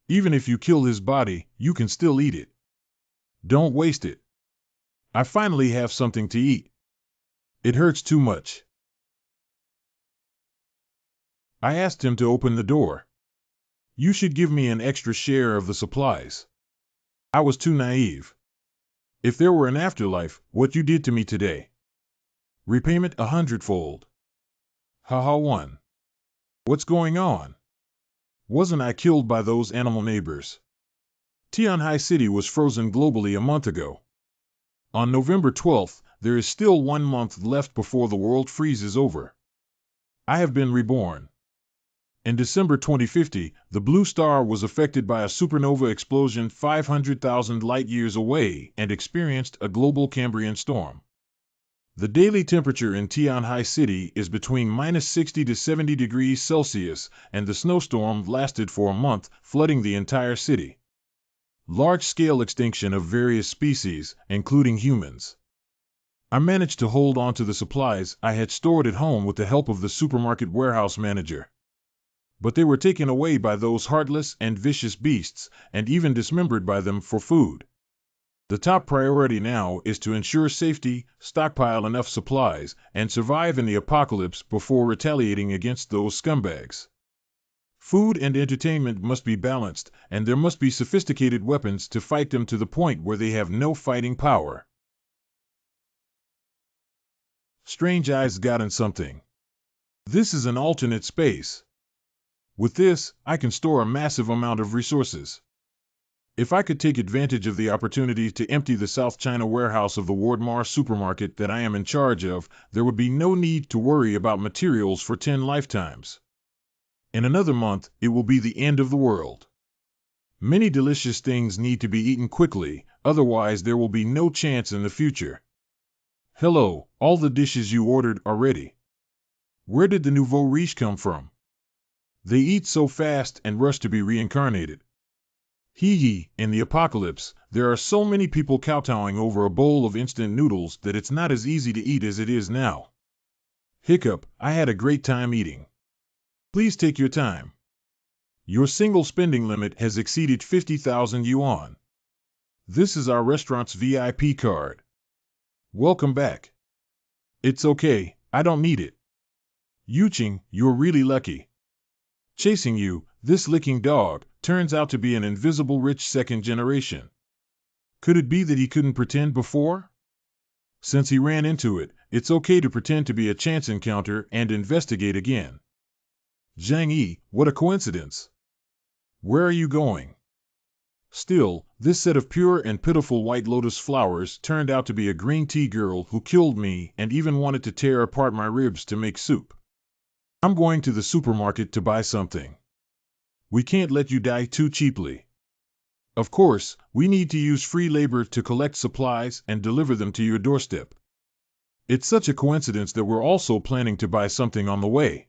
Even if you kill his body, you can still eat it. Don't waste it. I finally have something to eat. It hurts too much. I asked him to open the door. You should give me an extra share of the supplies. I was too naive. If there were an afterlife, what you did to me today. Repayment 100-fold. Haha 1. What's going on? Wasn't I killed by those animal neighbors? Tianhai City was frozen globally a month ago. On November 12th, there is still 1 month left before the world freezes over. I have been reborn. In December 2050, the blue star was affected by a supernova explosion 500,000 light-years away and experienced a global Cambrian storm. The daily temperature in Tianhai City is between -60 to 70 degrees Celsius, and the snowstorm lasted for a month, flooding the entire city. Large-scale extinction of various species, including humans. I managed to hold on to the supplies I had stored at home with the help of the supermarket warehouse manager. But they were taken away by those heartless and vicious beasts, and even dismembered by them for food. The top priority now is to ensure safety, stockpile enough supplies, and survive in the apocalypse before retaliating against those scumbags. Food and entertainment must be balanced, and there must be sophisticated weapons to fight them to the point where they have no fighting power. Strange Eyes gotten something. This is an alternate space. With this, I can store a massive amount of resources. If I could take advantage of the opportunity to empty the South China warehouse of the Wardmar supermarket that I am in charge of, there would be no need to worry about materials for 10 lifetimes. In another month, it will be the end of the world. Many delicious things need to be eaten quickly, otherwise there will be no chance in the future. Hello, all the dishes you ordered are ready. Where did the nouveau riche come from? They eat so fast and rush to be reincarnated. Hee, in the apocalypse, there are so many people kowtowing over a bowl of instant noodles that it's not as easy to eat as it is now. Hiccup, I had a great time eating. Please take your time. Your single spending limit has exceeded 50,000 yuan. This is our restaurant's VIP card. Welcome back. It's okay, I don't need it. Yuching, you're really lucky. Chasing you, this licking dog, turns out to be an invisible rich second generation. Could it be that he couldn't pretend before? Since he ran into it, it's okay to pretend to be a chance encounter and investigate again. Zhang Yi, what a coincidence. Where are you going? Still, this set of pure and pitiful white lotus flowers turned out to be a green tea girl who killed me and even wanted to tear apart my ribs to make soup. I'm going to the supermarket to buy something. We can't let you die too cheaply. Of course, we need to use free labor to collect supplies and deliver them to your doorstep. It's such a coincidence that we're also planning to buy something on the way.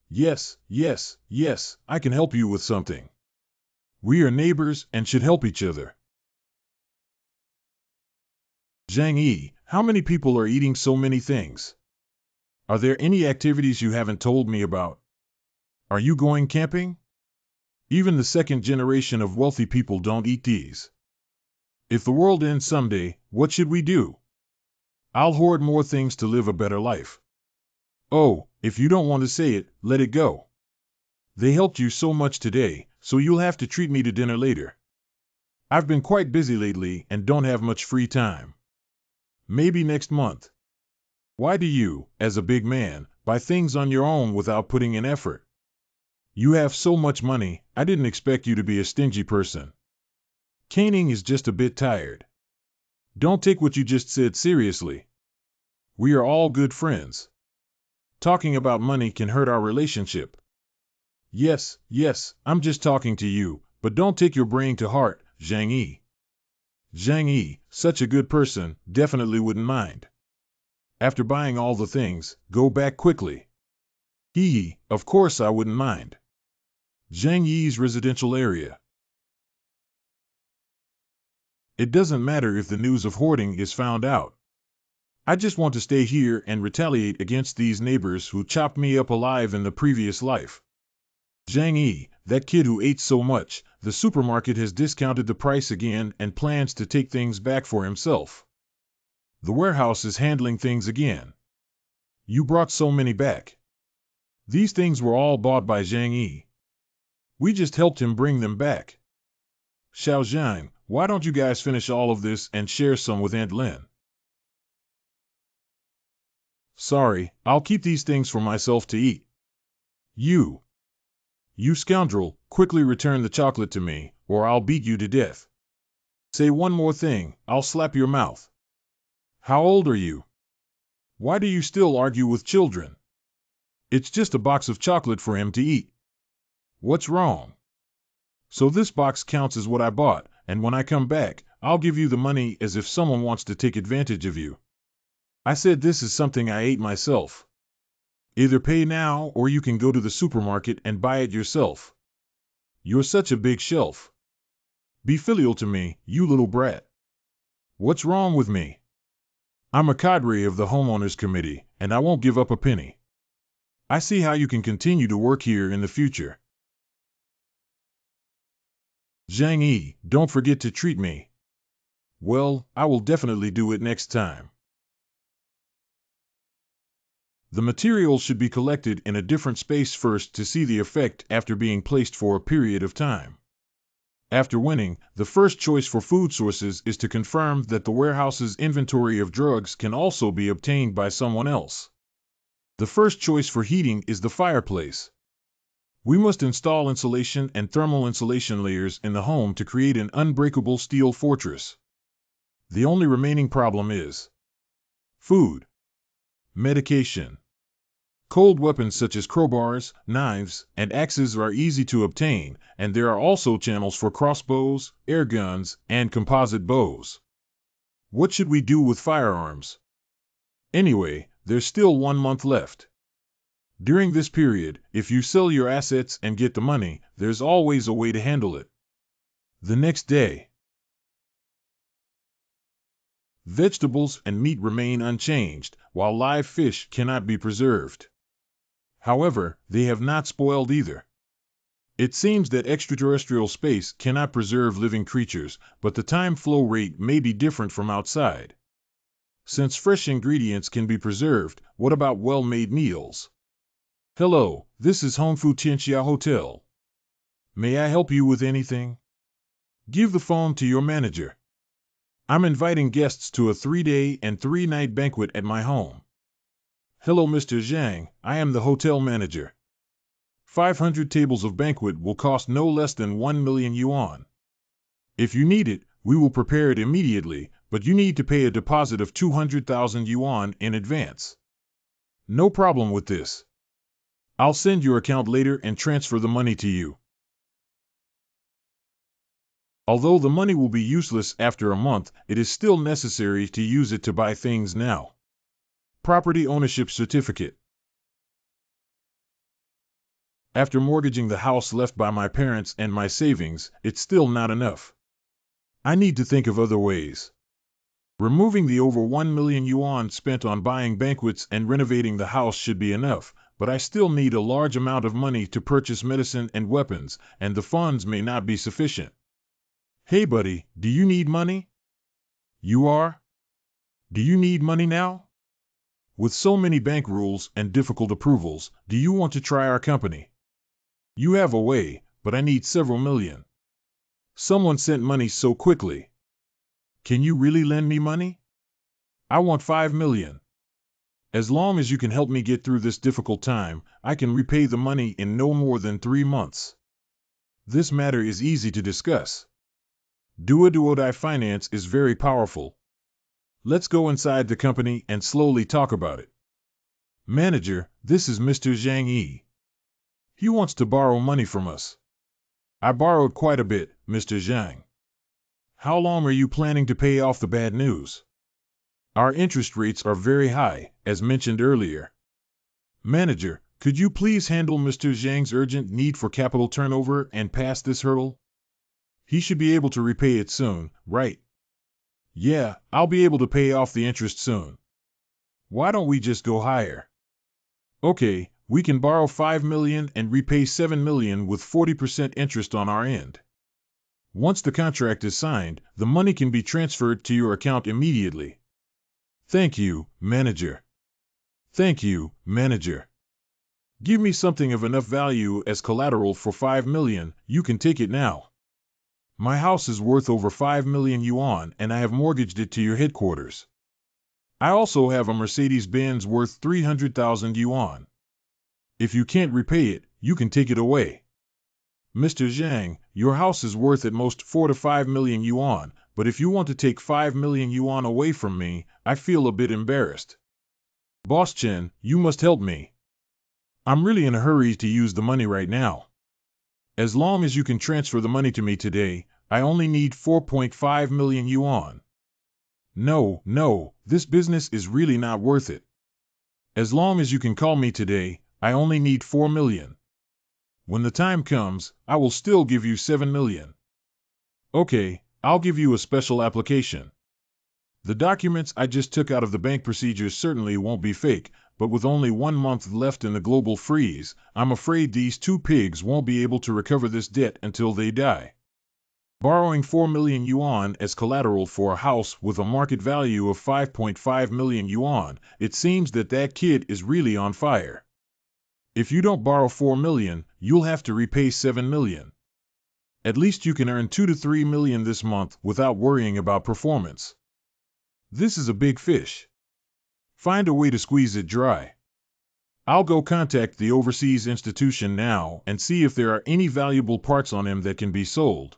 Yes, I can help you with something. We are neighbors and should help each other. Zhang Yi, how many people are eating so many things? Are there any activities you haven't told me about? Are you going camping? Even the second generation of wealthy people don't eat these. If the world ends someday, what should we do? I'll hoard more things to live a better life. Oh, if you don't want to say it, let it go. They helped you so much today, so you'll have to treat me to dinner later. I've been quite busy lately and don't have much free time. Maybe next month. Why do you, as a big man, buy things on your own without putting in effort? You have so much money, I didn't expect you to be a stingy person. Caning is just a bit tired. Don't take what you just said seriously. We are all good friends. Talking about money can hurt our relationship. Yes, I'm just talking to you, but don't take your brain to heart, Zhang Yi. Zhang Yi, such a good person, definitely wouldn't mind. After buying all the things, go back quickly. Hee, of course I wouldn't mind. Zhang Yi's residential area. It doesn't matter if the news of hoarding is found out. I just want to stay here and retaliate against these neighbors who chopped me up alive in the previous life. Zhang Yi, that kid who ate so much, the supermarket has discounted the price again and plans to take things back for himself. The warehouse is handling things again. You brought so many back. These things were all bought by Zhang Yi. We just helped him bring them back. Xiao Zhang, why don't you guys finish all of this and share some with Aunt Lin? Sorry, I'll keep these things for myself to eat. You scoundrel, quickly return the chocolate to me, or I'll beat you to death. Say one more thing, I'll slap your mouth. How old are you? Why do you still argue with children? It's just a box of chocolate for him to eat. What's wrong? So this box counts as what I bought, and when I come back, I'll give you the money as if someone wants to take advantage of you. I said this is something I ate myself. Either pay now or you can go to the supermarket and buy it yourself. You're such a big shelf. Be filial to me, you little brat. What's wrong with me? I'm a cadre of the homeowners committee, and I won't give up a penny. I see how you can continue to work here in the future. Zhang Yi, don't forget to treat me. Well, I will definitely do it next time. The material should be collected in a different space first to see the effect after being placed for a period of time. After winning, the first choice for food sources is to confirm that the warehouse's inventory of drugs can also be obtained by someone else. The first choice for heating is the fireplace. We must install insulation and thermal insulation layers in the home to create an unbreakable steel fortress. The only remaining problem is food. Medication. Cold weapons such as crowbars, knives, and axes are easy to obtain, and there are also channels for crossbows, air guns, and composite bows. What should we do with firearms? Anyway, there's still 1 month left. During this period, if you sell your assets and get the money, there's always a way to handle it. The next day, vegetables and meat remain unchanged, while live fish cannot be preserved. However, they have not spoiled either. It seems that extraterrestrial space cannot preserve living creatures, but the time flow rate may be different from outside. Since fresh ingredients can be preserved, what about well-made meals? Hello, this is Hongfu Tianxia Hotel. May I help you with anything? Give the phone to your manager. I'm inviting guests to a 3-day and 3-night banquet at my home. Hello, Mr. Zhang, I am the hotel manager. 500 tables of banquet will cost no less than 1 million yuan. If you need it, we will prepare it immediately, but you need to pay a deposit of 200,000 yuan in advance. No problem with this. I'll send your account later and transfer the money to you. Although the money will be useless after a month, it is still necessary to use it to buy things now. Property ownership certificate. After mortgaging the house left by my parents and my savings, it's still not enough. I need to think of other ways. Removing the over 1 million yuan spent on buying banquets and renovating the house should be enough, but I still need a large amount of money to purchase medicine and weapons, and the funds may not be sufficient. Hey buddy, do you need money? You are? Do you need money now? With so many bank rules and difficult approvals, do you want to try our company? You have a way, but I need several million. Someone sent money so quickly. Can you really lend me money? I want 5 million. As long as you can help me get through this difficult time, I can repay the money in no more than 3 months. This matter is easy to discuss. Duodai finance is very powerful. Let's go inside the company and slowly talk about it. Manager, this is Mr. Zhang Yi. He wants to borrow money from us. I borrowed quite a bit, Mr. Zhang. How long are you planning to pay off the bad news? Our interest rates are very high, as mentioned earlier. Manager, could you please handle Mr. Zhang's urgent need for capital turnover and pass this hurdle? He should be able to repay it soon, right? Yeah, I'll be able to pay off the interest soon. Why don't we just go higher? Okay, we can borrow 5 million and repay 7 million with 40% interest on our end. Once the contract is signed, the money can be transferred to your account immediately. Thank you, manager. Thank you, manager. Give me something of enough value as collateral for 5 million, you can take it now. My house is worth over 5 million yuan and I have mortgaged it to your headquarters. I also have a Mercedes-Benz worth 300,000 yuan. If you can't repay it, you can take it away. Mr. Zhang, your house is worth at most 4 to 5 million yuan, but if you want to take 5 million yuan away from me, I feel a bit embarrassed. Boss Chen, you must help me. I'm really in a hurry to use the money right now. As long as you can transfer the money to me today, I only need 4.5 million yuan. No, this business is really not worth it. As long as you can call me today, I only need 4 million. When the time comes, I will still give you 7 million. Okay, I'll give you a special application. The documents I just took out of the bank procedures certainly won't be fake, but with only 1 month left in the global freeze, I'm afraid these two pigs won't be able to recover this debt until they die. Borrowing 4 million yuan as collateral for a house with a market value of 5.5 million yuan, it seems that kid is really on fire. If you don't borrow 4 million, you'll have to repay 7 million. At least you can earn 2 to 3 million this month without worrying about performance. This is a big fish. Find a way to squeeze it dry. I'll go contact the overseas institution now and see if there are any valuable parts on him that can be sold.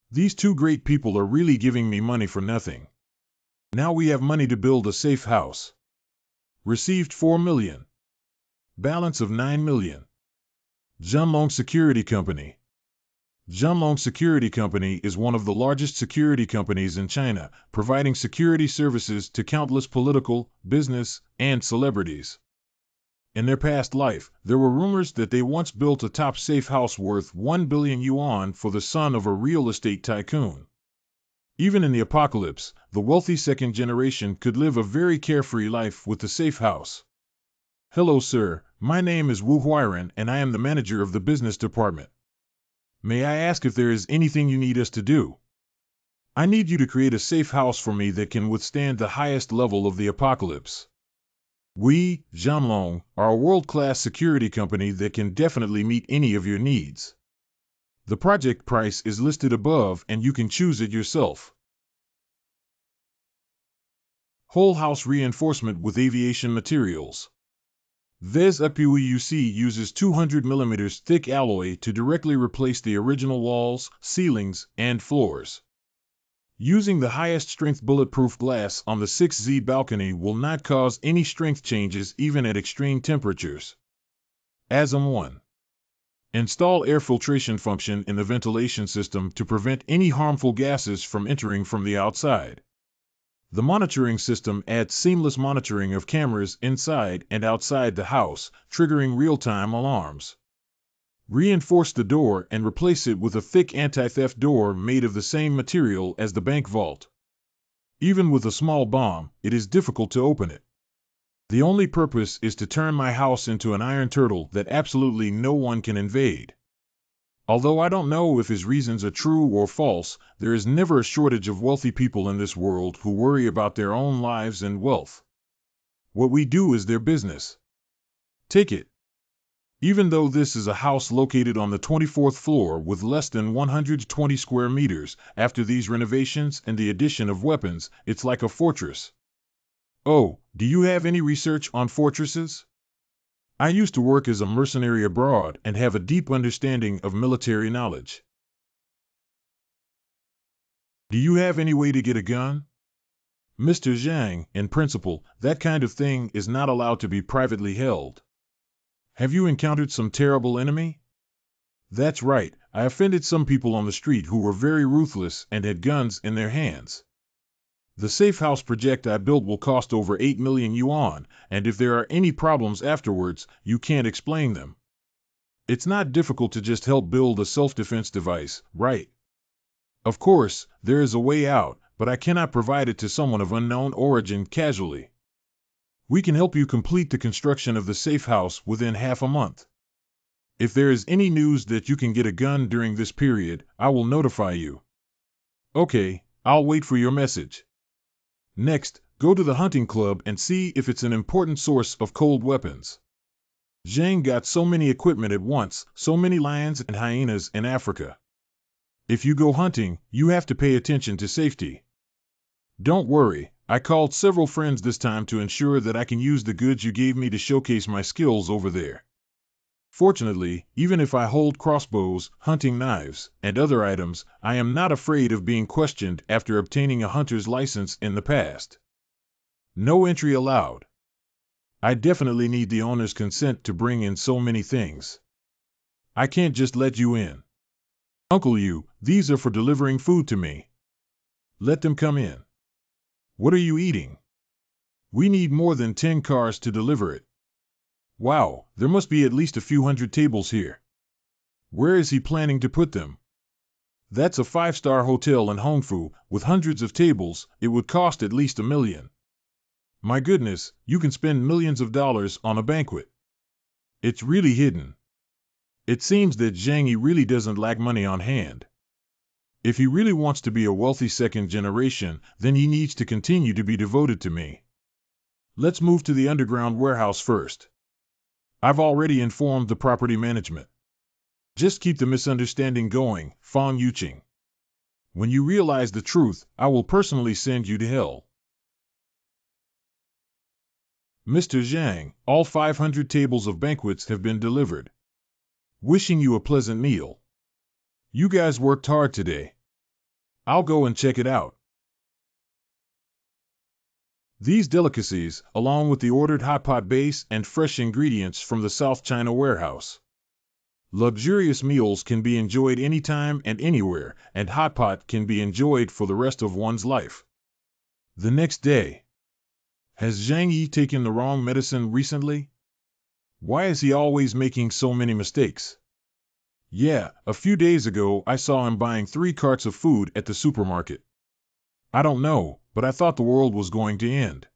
These two great people are really giving me money for nothing. Now we have money to build a safe house. Received 4 million. Balance of 9 million. Zhenlong Security Company. Zhenlong Security Company is one of the largest security companies in China, providing security services to countless political, business, and celebrities. In their past life, there were rumors that they once built a top safe house worth 1 billion yuan for the son of a real estate tycoon. Even in the apocalypse, the wealthy second generation could live a very carefree life with the safe house. Hello sir, my name is Wu Huiren and I am the manager of the business department. May I ask if there is anything you need us to do? I need you to create a safe house for me that can withstand the highest level of the apocalypse. We, Zhenlong, are a world-class security company that can definitely meet any of your needs. The project price is listed above and you can choose it yourself. Whole house reinforcement with aviation materials. Vez EPUC uses 200 mm thick alloy to directly replace the original walls, ceilings, and floors. Using the highest strength bulletproof glass on the 6Z balcony will not cause any strength changes even at extreme temperatures. ASM 1. Install air filtration function in the ventilation system to prevent any harmful gases from entering from the outside. The monitoring system adds seamless monitoring of cameras inside and outside the house, triggering real-time alarms. Reinforce the door and replace it with a thick anti-theft door made of the same material as the bank vault. Even with a small bomb, it is difficult to open it. The only purpose is to turn my house into an iron turtle that absolutely no one can invade. Although I don't know if his reasons are true or false, there is never a shortage of wealthy people in this world who worry about their own lives and wealth. What we do is their business. Take it. Even though this is a house located on the 24th floor with less than 120 square meters, after these renovations and the addition of weapons, it's like a fortress. Oh, do you have any research on fortresses? I used to work as a mercenary abroad and have a deep understanding of military knowledge. Do you have any way to get a gun? Mr. Zhang, in principle, that kind of thing is not allowed to be privately held. Have you encountered some terrible enemy? That's right, I offended some people on the street who were very ruthless and had guns in their hands. The safe house project I built will cost over 8 million yuan, and if there are any problems afterwards, you can't explain them. It's not difficult to just help build a self-defense device, right? Of course, there is a way out, but I cannot provide it to someone of unknown origin casually. We can help you complete the construction of the safe house within half a month. If there is any news that you can get a gun during this period, I will notify you. Okay, I'll wait for your message. Next, go to the hunting club and see if it's an important source of cold weapons. Zhang got so many equipment at once, so many lions and hyenas in Africa. If you go hunting, you have to pay attention to safety. Don't worry, I called several friends this time to ensure that I can use the goods you gave me to showcase my skills over there. Fortunately, even if I hold crossbows, hunting knives, and other items, I am not afraid of being questioned after obtaining a hunter's license in the past. No entry allowed. I definitely need the owner's consent to bring in so many things. I can't just let you in. Uncle Yu, these are for delivering food to me. Let them come in. What are you eating? We need more than 10 cars to deliver it. Wow, there must be at least a few hundred tables here. Where is he planning to put them? That's a 5-star hotel in Hongfu, with hundreds of tables. It would cost at least $1 million. My goodness, you can spend millions of dollars on a banquet. It's really hidden. It seems that Zhang Yi really doesn't lack money on hand. If he really wants to be a wealthy second generation, then he needs to continue to be devoted to me. Let's move to the underground warehouse first. I've already informed the property management. Just keep the misunderstanding going, Fang Yuqing. When you realize the truth, I will personally send you to hell. Mr. Zhang, all 500 tables of banquets have been delivered. Wishing you a pleasant meal. You guys worked hard today. I'll go and check it out. These delicacies, along with the ordered hot pot base and fresh ingredients from the South China warehouse. Luxurious meals can be enjoyed anytime and anywhere, and hot pot can be enjoyed for the rest of one's life. The next day. Has Zhang Yi taken the wrong medicine recently? Why is he always making so many mistakes? Yeah, a few days ago I saw him buying 3 carts of food at the supermarket. I don't know, but I thought the world was going to end.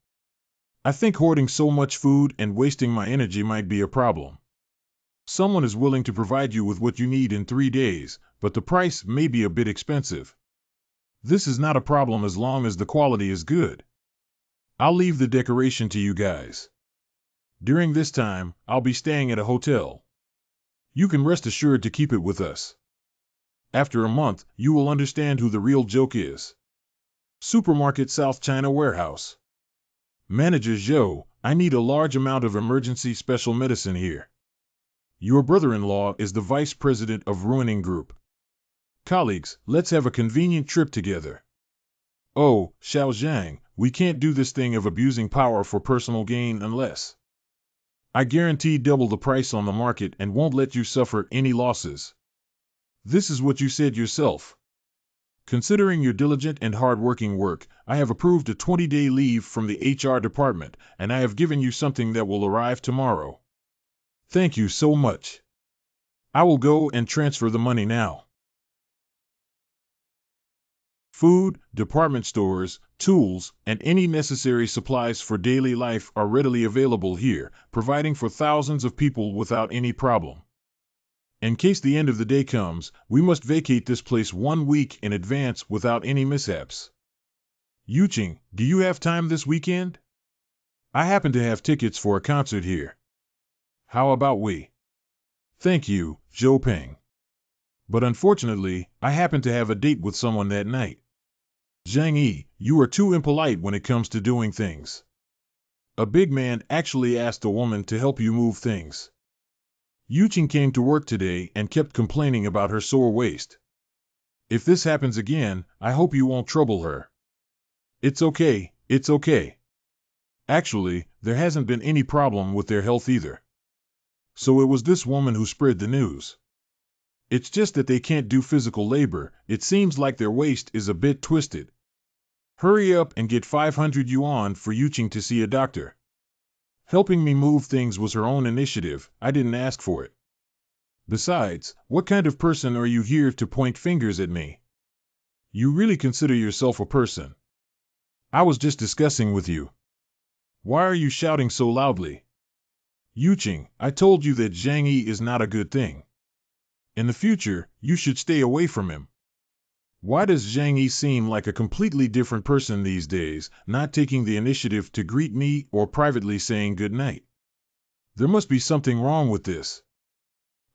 I think hoarding so much food and wasting my energy might be a problem. Someone is willing to provide you with what you need in 3 days, but the price may be a bit expensive. This is not a problem as long as the quality is good. I'll leave the decoration to you guys. During this time, I'll be staying at a hotel. You can rest assured to keep it with us. After a month, you will understand who the real joke is. Supermarket South China Warehouse. Manager Zhou, I need a large amount of emergency special medicine here. Your brother-in-law is the vice president of Ruining Group. Colleagues, let's have a convenient trip together. Oh, Xiao Zhang, we can't do this thing of abusing power for personal gain unless. I guarantee double the price on the market and won't let you suffer any losses. This is what you said yourself. Considering your diligent and hard-working work, I have approved a 20-day leave from the HR department, and I have given you something that will arrive tomorrow. Thank you so much. I will go and transfer the money now. Food, department stores, tools, and any necessary supplies for daily life are readily available here, providing for thousands of people without any problem. In case the end of the day comes, we must vacate this place 1 week in advance without any mishaps. Yuqing, do you have time this weekend? I happen to have tickets for a concert here. How about we? Thank you, Zhou Peng. But unfortunately, I happen to have a date with someone that night. Zhang Yi, you are too impolite when it comes to doing things. A big man actually asked a woman to help you move things. Yuqing came to work today and kept complaining about her sore waist. If this happens again, I hope you won't trouble her. It's okay, it's okay. Actually, there hasn't been any problem with their health either. So it was this woman who spread the news. It's just that they can't do physical labor. It seems like their waist is a bit twisted. Hurry up and get 500 yuan for Yuqing to see a doctor. Helping me move things was her own initiative. I didn't ask for it. Besides, what kind of person are you here to point fingers at me? You really consider yourself a person? I was just discussing with you. Why are you shouting so loudly? Yuqing, I told you that Zhang Yi is not a good thing. In the future, you should stay away from him. Why does Zhang Yi seem like a completely different person these days, not taking the initiative to greet me or privately saying good night? There must be something wrong with this.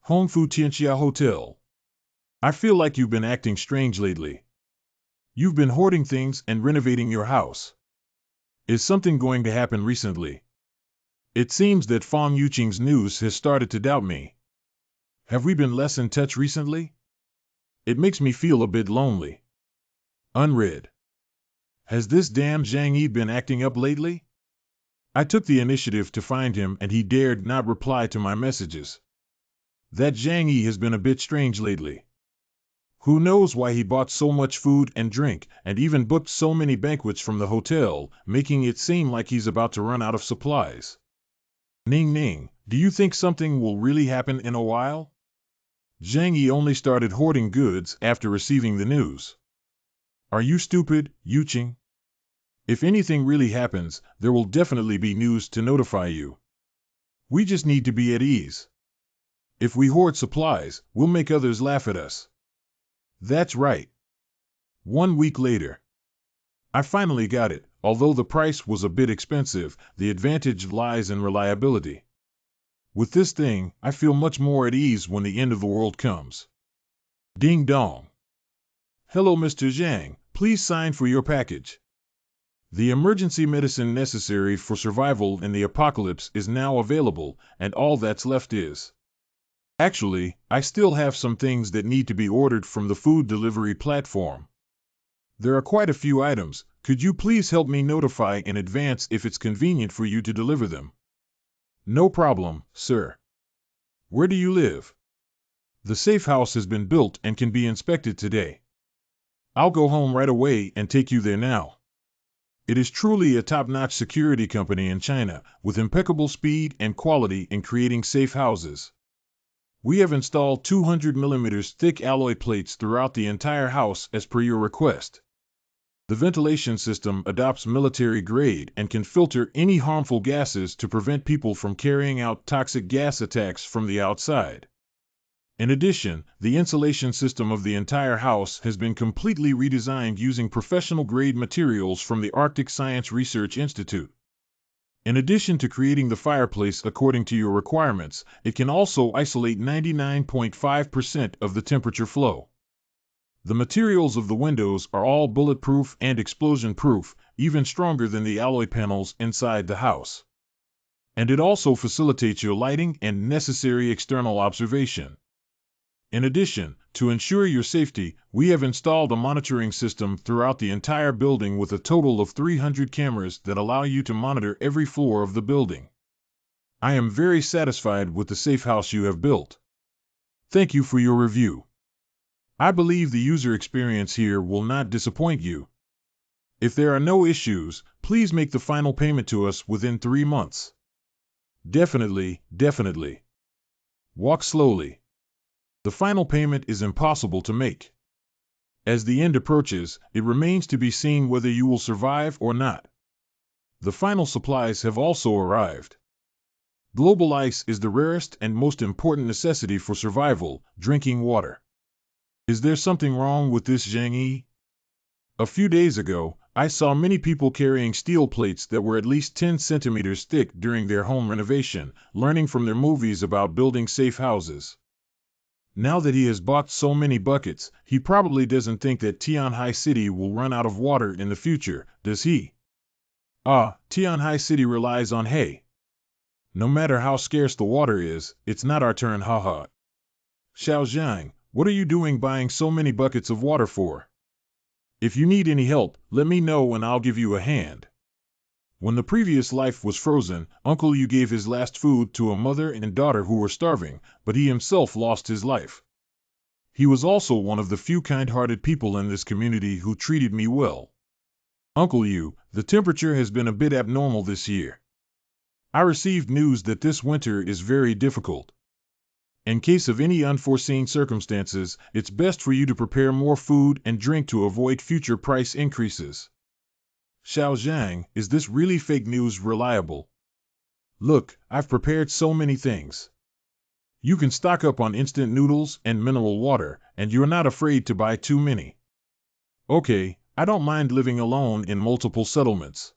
Hongfu Tianxia Hotel. I feel like you've been acting strange lately. You've been hoarding things and renovating your house. Is something going to happen recently? It seems that Fang Yuqing's news has started to doubt me. Have we been less in touch recently? It makes me feel a bit lonely. Unread. Has this damn Zhang Yi been acting up lately? I took the initiative to find him and he dared not reply to my messages. That Zhang Yi has been a bit strange lately. Who knows why he bought so much food and drink and even booked so many banquets from the hotel, making it seem like he's about to run out of supplies. Ning Ning, do you think something will really happen in a while? Zhang Yi only started hoarding goods after receiving the news. Are you stupid, Yuqing? If anything really happens, there will definitely be news to notify you. We just need to be at ease. If we hoard supplies, we'll make others laugh at us. That's right. 1 week later. I finally got it. Although the price was a bit expensive, the advantage lies in reliability. With this thing, I feel much more at ease when the end of the world comes. Ding dong. Hello, Mr. Zhang. Please sign for your package. The emergency medicine necessary for survival in the apocalypse is now available, and all that's left is. Actually, I still have some things that need to be ordered from the food delivery platform. There are quite a few items. Could you please help me notify in advance if it's convenient for you to deliver them? No problem, sir. Where do you live? The Safehouse has been built and can be inspected today. I'll go home right away and take you there now. It is truly a top-notch security company in China, with impeccable speed and quality in creating safe houses. We have installed 200mm thick alloy plates throughout the entire house as per your request. The ventilation system adopts military grade and can filter any harmful gases to prevent people from carrying out toxic gas attacks from the outside. In addition, the insulation system of the entire house has been completely redesigned using professional-grade materials from the Arctic Science Research Institute. In addition to creating the fireplace according to your requirements, it can also isolate 99.5% of the temperature flow. The materials of the windows are all bulletproof and explosion-proof, even stronger than the alloy panels inside the house. And it also facilitates your lighting and necessary external observation. In addition, to ensure your safety, we have installed a monitoring system throughout the entire building with a total of 300 cameras that allow you to monitor every floor of the building. I am very satisfied with the safe house you have built. Thank you for your review. I believe the user experience here will not disappoint you. If there are no issues, please make the final payment to us within 3 months. Definitely, definitely. Walk slowly. The final payment is impossible to make. As the end approaches, it remains to be seen whether you will survive or not. The final supplies have also arrived. Global ice is the rarest and most important necessity for survival, drinking water. Is there something wrong with this Zhang Yi? A few days ago, I saw many people carrying steel plates that were at least 10 centimeters thick during their home renovation, learning from their movies about building safe houses. Now that he has bought so many buckets, he probably doesn't think that Tianhai City will run out of water in the future, does he? Tianhai City relies on hay. No matter how scarce the water is, it's not our turn, haha. Xiao Zhang, what are you doing buying so many buckets of water for? If you need any help, let me know and I'll give you a hand. When the previous life was frozen, Uncle Yu gave his last food to a mother and daughter who were starving, but he himself lost his life. He was also one of the few kind-hearted people in this community who treated me well. Uncle Yu, the temperature has been a bit abnormal this year. I received news that this winter is very difficult. In case of any unforeseen circumstances, it's best for you to prepare more food and drink to avoid future price increases. Xiao Zhang, is this really fake news reliable? Look, I've prepared so many things. You can stock up on instant noodles and mineral water, and you're not afraid to buy too many. Okay, I don't mind living alone in multiple settlements.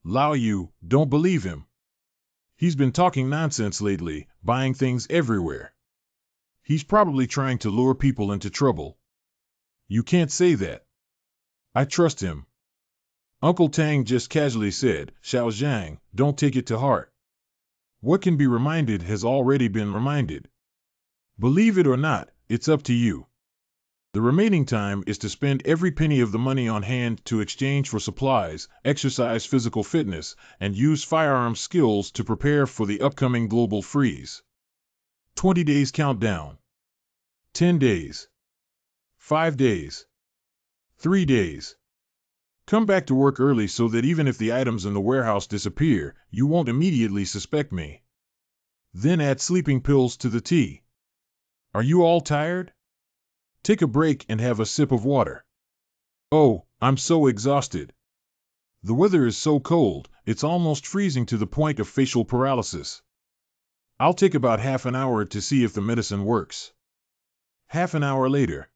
Lao Yu, don't believe him. He's been talking nonsense lately, buying things everywhere. He's probably trying to lure people into trouble. You can't say that. I trust him. Uncle Tang just casually said, Xiao Zhang, don't take it to heart. What can be reminded has already been reminded. Believe it or not, it's up to you. The remaining time is to spend every penny of the money on hand to exchange for supplies, exercise physical fitness, and use firearm skills to prepare for the upcoming global freeze. 20 days countdown. 10 days. 5 days. 3 days. Come back to work early so that even if the items in the warehouse disappear, you won't immediately suspect me. Then add sleeping pills to the tea. Are you all tired? Take a break and have a sip of water. Oh, I'm so exhausted. The weather is so cold, it's almost freezing to the point of facial paralysis. I'll take about half an hour to see if the medicine works. Half an hour later.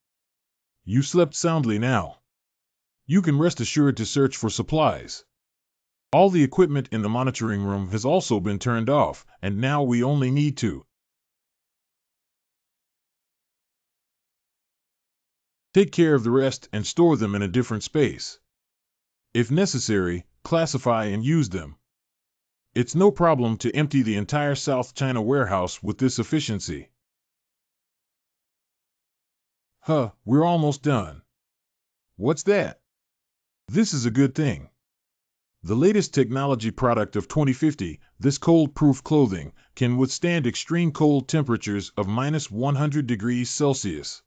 You slept soundly now. You can rest assured to search for supplies. All the equipment in the monitoring room has also been turned off, and now we only need to take care of the rest and store them in a different space. If necessary, classify and use them. It's no problem to empty the entire South China warehouse with this efficiency. We're almost done. What's that? This is a good thing. The latest technology product of 2050, this cold-proof clothing, can withstand extreme cold temperatures of -100 degrees Celsius.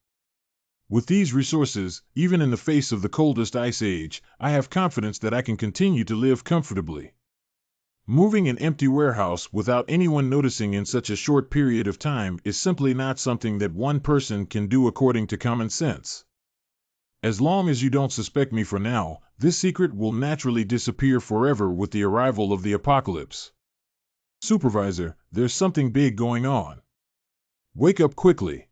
With these resources, even in the face of the coldest ice age, I have confidence that I can continue to live comfortably. Moving an empty warehouse without anyone noticing in such a short period of time is simply not something that one person can do according to common sense. As long as you don't suspect me for now, this secret will naturally disappear forever with the arrival of the apocalypse. Supervisor, there's something big going on. Wake up quickly.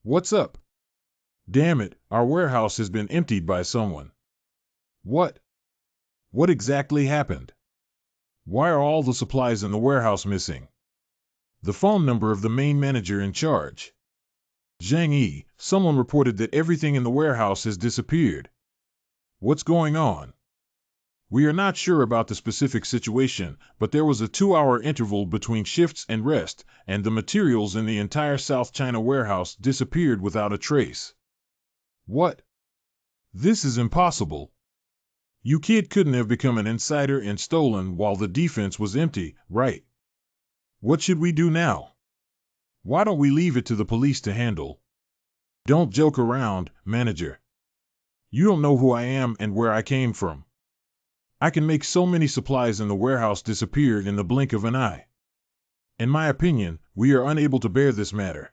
What's up? Damn it, our warehouse has been emptied by someone. What? What exactly happened? Why are all the supplies in the warehouse missing? The phone number of the main manager in charge. Zhang Yi, someone reported that everything in the warehouse has disappeared. What's going on? We are not sure about the specific situation, but there was a 2-hour interval between shifts and rest, and the materials in the entire South China warehouse disappeared without a trace. What? This is impossible. You kid couldn't have become an insider and stolen while the defense was empty, right? What should we do now? Why don't we leave it to the police to handle? Don't joke around, manager. You don't know who I am and where I came from. I can make so many supplies in the warehouse disappear in the blink of an eye. In my opinion, we are unable to bear this matter.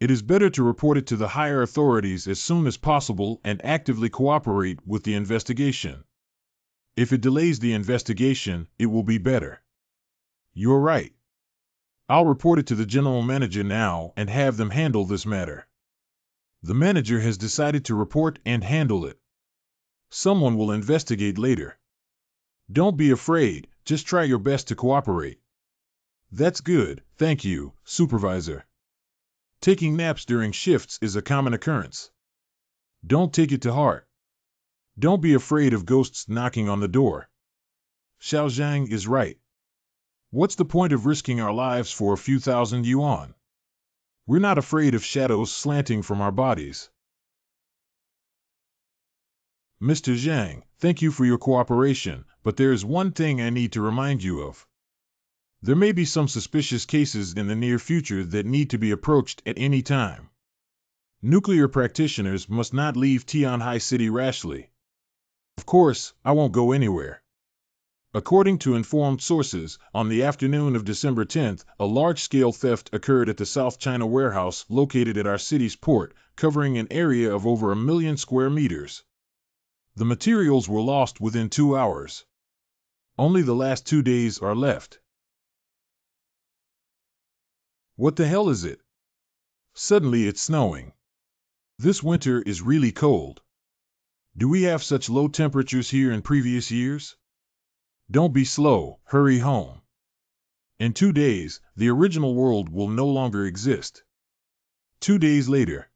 It is better to report it to the higher authorities as soon as possible and actively cooperate with the investigation. If it delays the investigation, it will be better. You're right. I'll report it to the general manager now and have them handle this matter. The manager has decided to report and handle it. Someone will investigate later. Don't be afraid, just try your best to cooperate. That's good, thank you, Supervisor. Taking naps during shifts is a common occurrence. Don't take it to heart. Don't be afraid of ghosts knocking on the door. Xiao Zhang is right. What's the point of risking our lives for a few thousand yuan? We're not afraid of shadows slanting from our bodies. Mr. Zhang, thank you for your cooperation, but there is one thing I need to remind you of. There may be some suspicious cases in the near future that need to be approached at any time. Nuclear practitioners must not leave Tianhai City rashly. Of course, I won't go anywhere. According to informed sources, on the afternoon of December 10th, a large-scale theft occurred at the South China warehouse located at our city's port, covering an area of over 1 million square meters. The materials were lost within 2 hours. Only the last 2 days are left. What the hell is it? Suddenly it's snowing. This winter is really cold. Do we have such low temperatures here in previous years? Don't be slow, hurry home. In 2 days, the original world will no longer exist. 2 days later.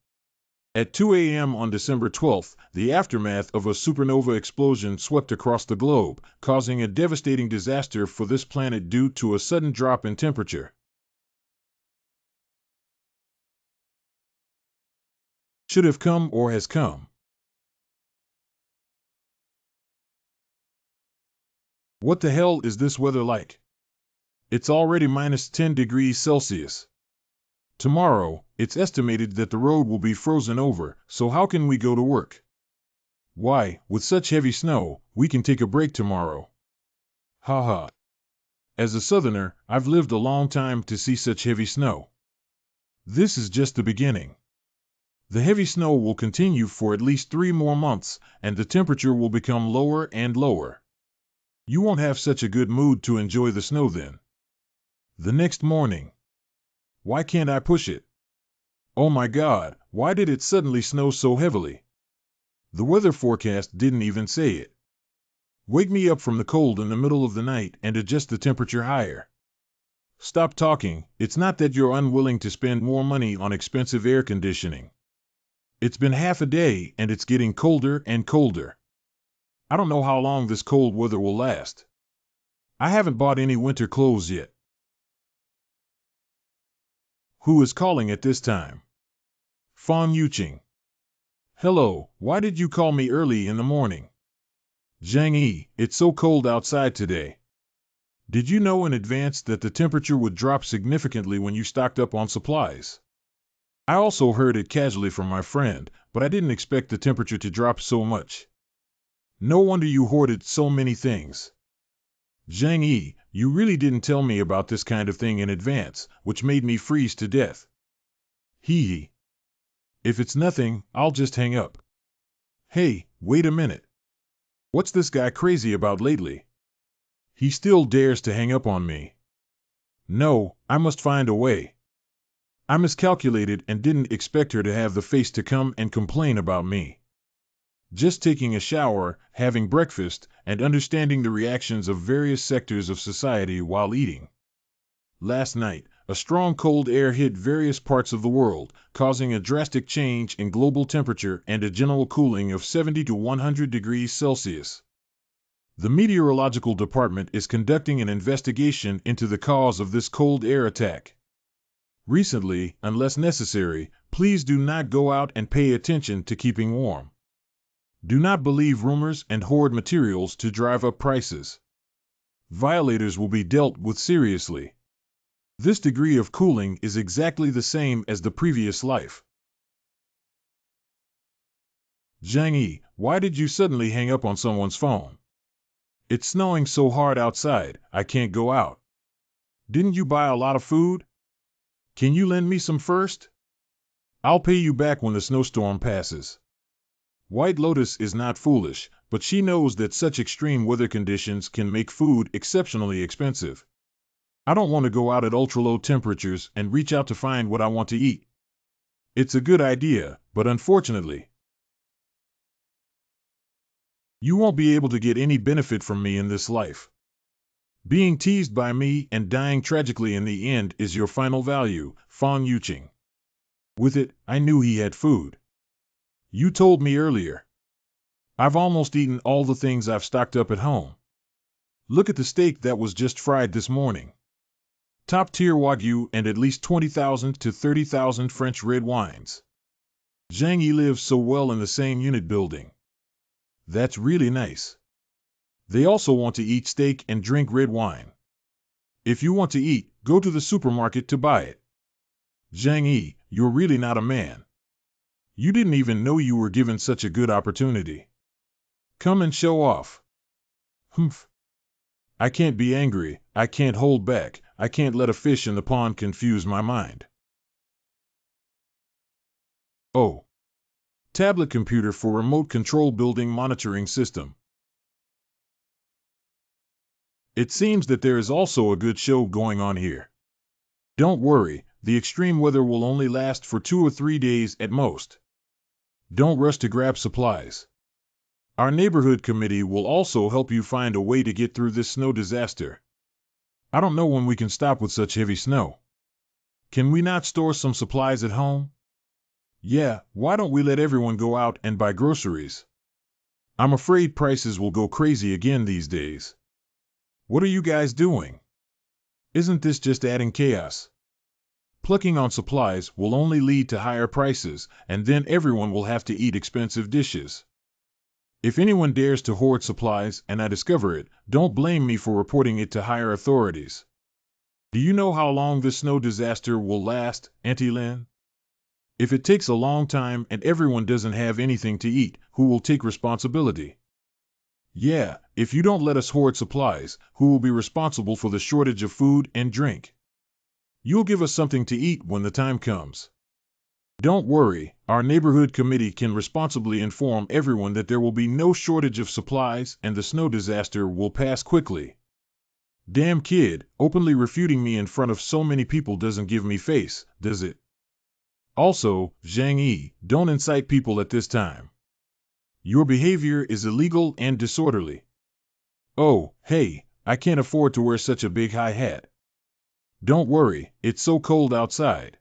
At 2 a.m. on December 12th, the aftermath of a supernova explosion swept across the globe, causing a devastating disaster for this planet due to a sudden drop in temperature. Should have come or has come. What the hell is this weather like? It's already minus 10 degrees Celsius. Tomorrow, it's estimated that the road will be frozen over, so how can we go to work? Why, with such heavy snow, we can take a break tomorrow. Ha ha. As a southerner, I've lived a long time to see such heavy snow. This is just the beginning. The heavy snow will continue for at least 3 more months, and the temperature will become lower and lower. You won't have such a good mood to enjoy the snow then. The next morning. Why can't I push it? Oh my God, why did it suddenly snow so heavily? The weather forecast didn't even say it. Wake me up from the cold in the middle of the night and adjust the temperature higher. Stop talking, it's not that you're unwilling to spend more money on expensive air conditioning. It's been half a day and it's getting colder and colder. I don't know how long this cold weather will last. I haven't bought any winter clothes yet. Who is calling at this time? Fan Yuqing. Hello, why did you call me early in the morning? Zhang Yi, it's so cold outside today. Did you know in advance that the temperature would drop significantly when you stocked up on supplies? I also heard it casually from my friend, but I didn't expect the temperature to drop so much. No wonder you hoarded so many things. Zhang Yi, you really didn't tell me about this kind of thing in advance, which made me freeze to death. Hee hee. If it's nothing, I'll just hang up. Hey, wait a minute. What's this guy crazy about lately? He still dares to hang up on me. No, I must find a way. I miscalculated and didn't expect her to have the face to come and complain about me. Just taking a shower, having breakfast, and understanding the reactions of various sectors of society while eating. Last night, a strong cold air hit various parts of the world, causing a drastic change in global temperature and a general cooling of 70 to 100 degrees Celsius. The meteorological department is conducting an investigation into the cause of this cold air attack. Recently, unless necessary, please do not go out and pay attention to keeping warm. Do not believe rumors and hoard materials to drive up prices. Violators will be dealt with seriously. This degree of cooling is exactly the same as the previous life. Zhang Yi, why did you suddenly hang up on someone's phone? It's snowing so hard outside, I can't go out. Didn't you buy a lot of food? Can you lend me some first? I'll pay you back when the snowstorm passes. White Lotus is not foolish, but she knows that such extreme weather conditions can make food exceptionally expensive. I don't want to go out at ultra-low temperatures and reach out to find what I want to eat. It's a good idea, but unfortunately, you won't be able to get any benefit from me in this life. Being teased by me and dying tragically in the end is your final value, Fan Yuqing. With it, I knew he had food. You told me earlier. I've almost eaten all the things I've stocked up at home. Look at the steak that was just fried this morning. Top-tier Wagyu and at least 20,000 to 30,000 French red wines. Zhang Yi lives so well in the same unit building. That's really nice. They also want to eat steak and drink red wine. If you want to eat, go to the supermarket to buy it. Zhang Yi, you're really not a man. You didn't even know you were given such a good opportunity. Come and show off. Humph. I can't be angry, I can't hold back, I can't let a fish in the pond confuse my mind. Oh. Tablet computer for remote control building monitoring system. It seems that there is also a good show going on here. Don't worry, the extreme weather will only last for 2 or 3 days at most. Don't rush to grab supplies. Our neighborhood committee will also help you find a way to get through this snow disaster. I don't know when we can stop with such heavy snow. Can we not store some supplies at home? Yeah, why don't we let everyone go out and buy groceries? I'm afraid prices will go crazy again these days. What are you guys doing? Isn't this just adding chaos? Plucking on supplies will only lead to higher prices, and then everyone will have to eat expensive dishes. If anyone dares to hoard supplies and I discover it, don't blame me for reporting it to higher authorities. Do you know how long this snow disaster will last, Auntie Lynn? If it takes a long time and everyone doesn't have anything to eat, who will take responsibility? Yeah, if you don't let us hoard supplies, who will be responsible for the shortage of food and drink? You'll give us something to eat when the time comes. Don't worry, our neighborhood committee can responsibly inform everyone that there will be no shortage of supplies and the snow disaster will pass quickly. Damn kid, openly refuting me in front of so many people doesn't give me face, does it? Also, Zhang Yi, don't incite people at this time. Your behavior is illegal and disorderly. Oh, hey, I can't afford to wear such a big high hat. Don't worry, it's so cold outside.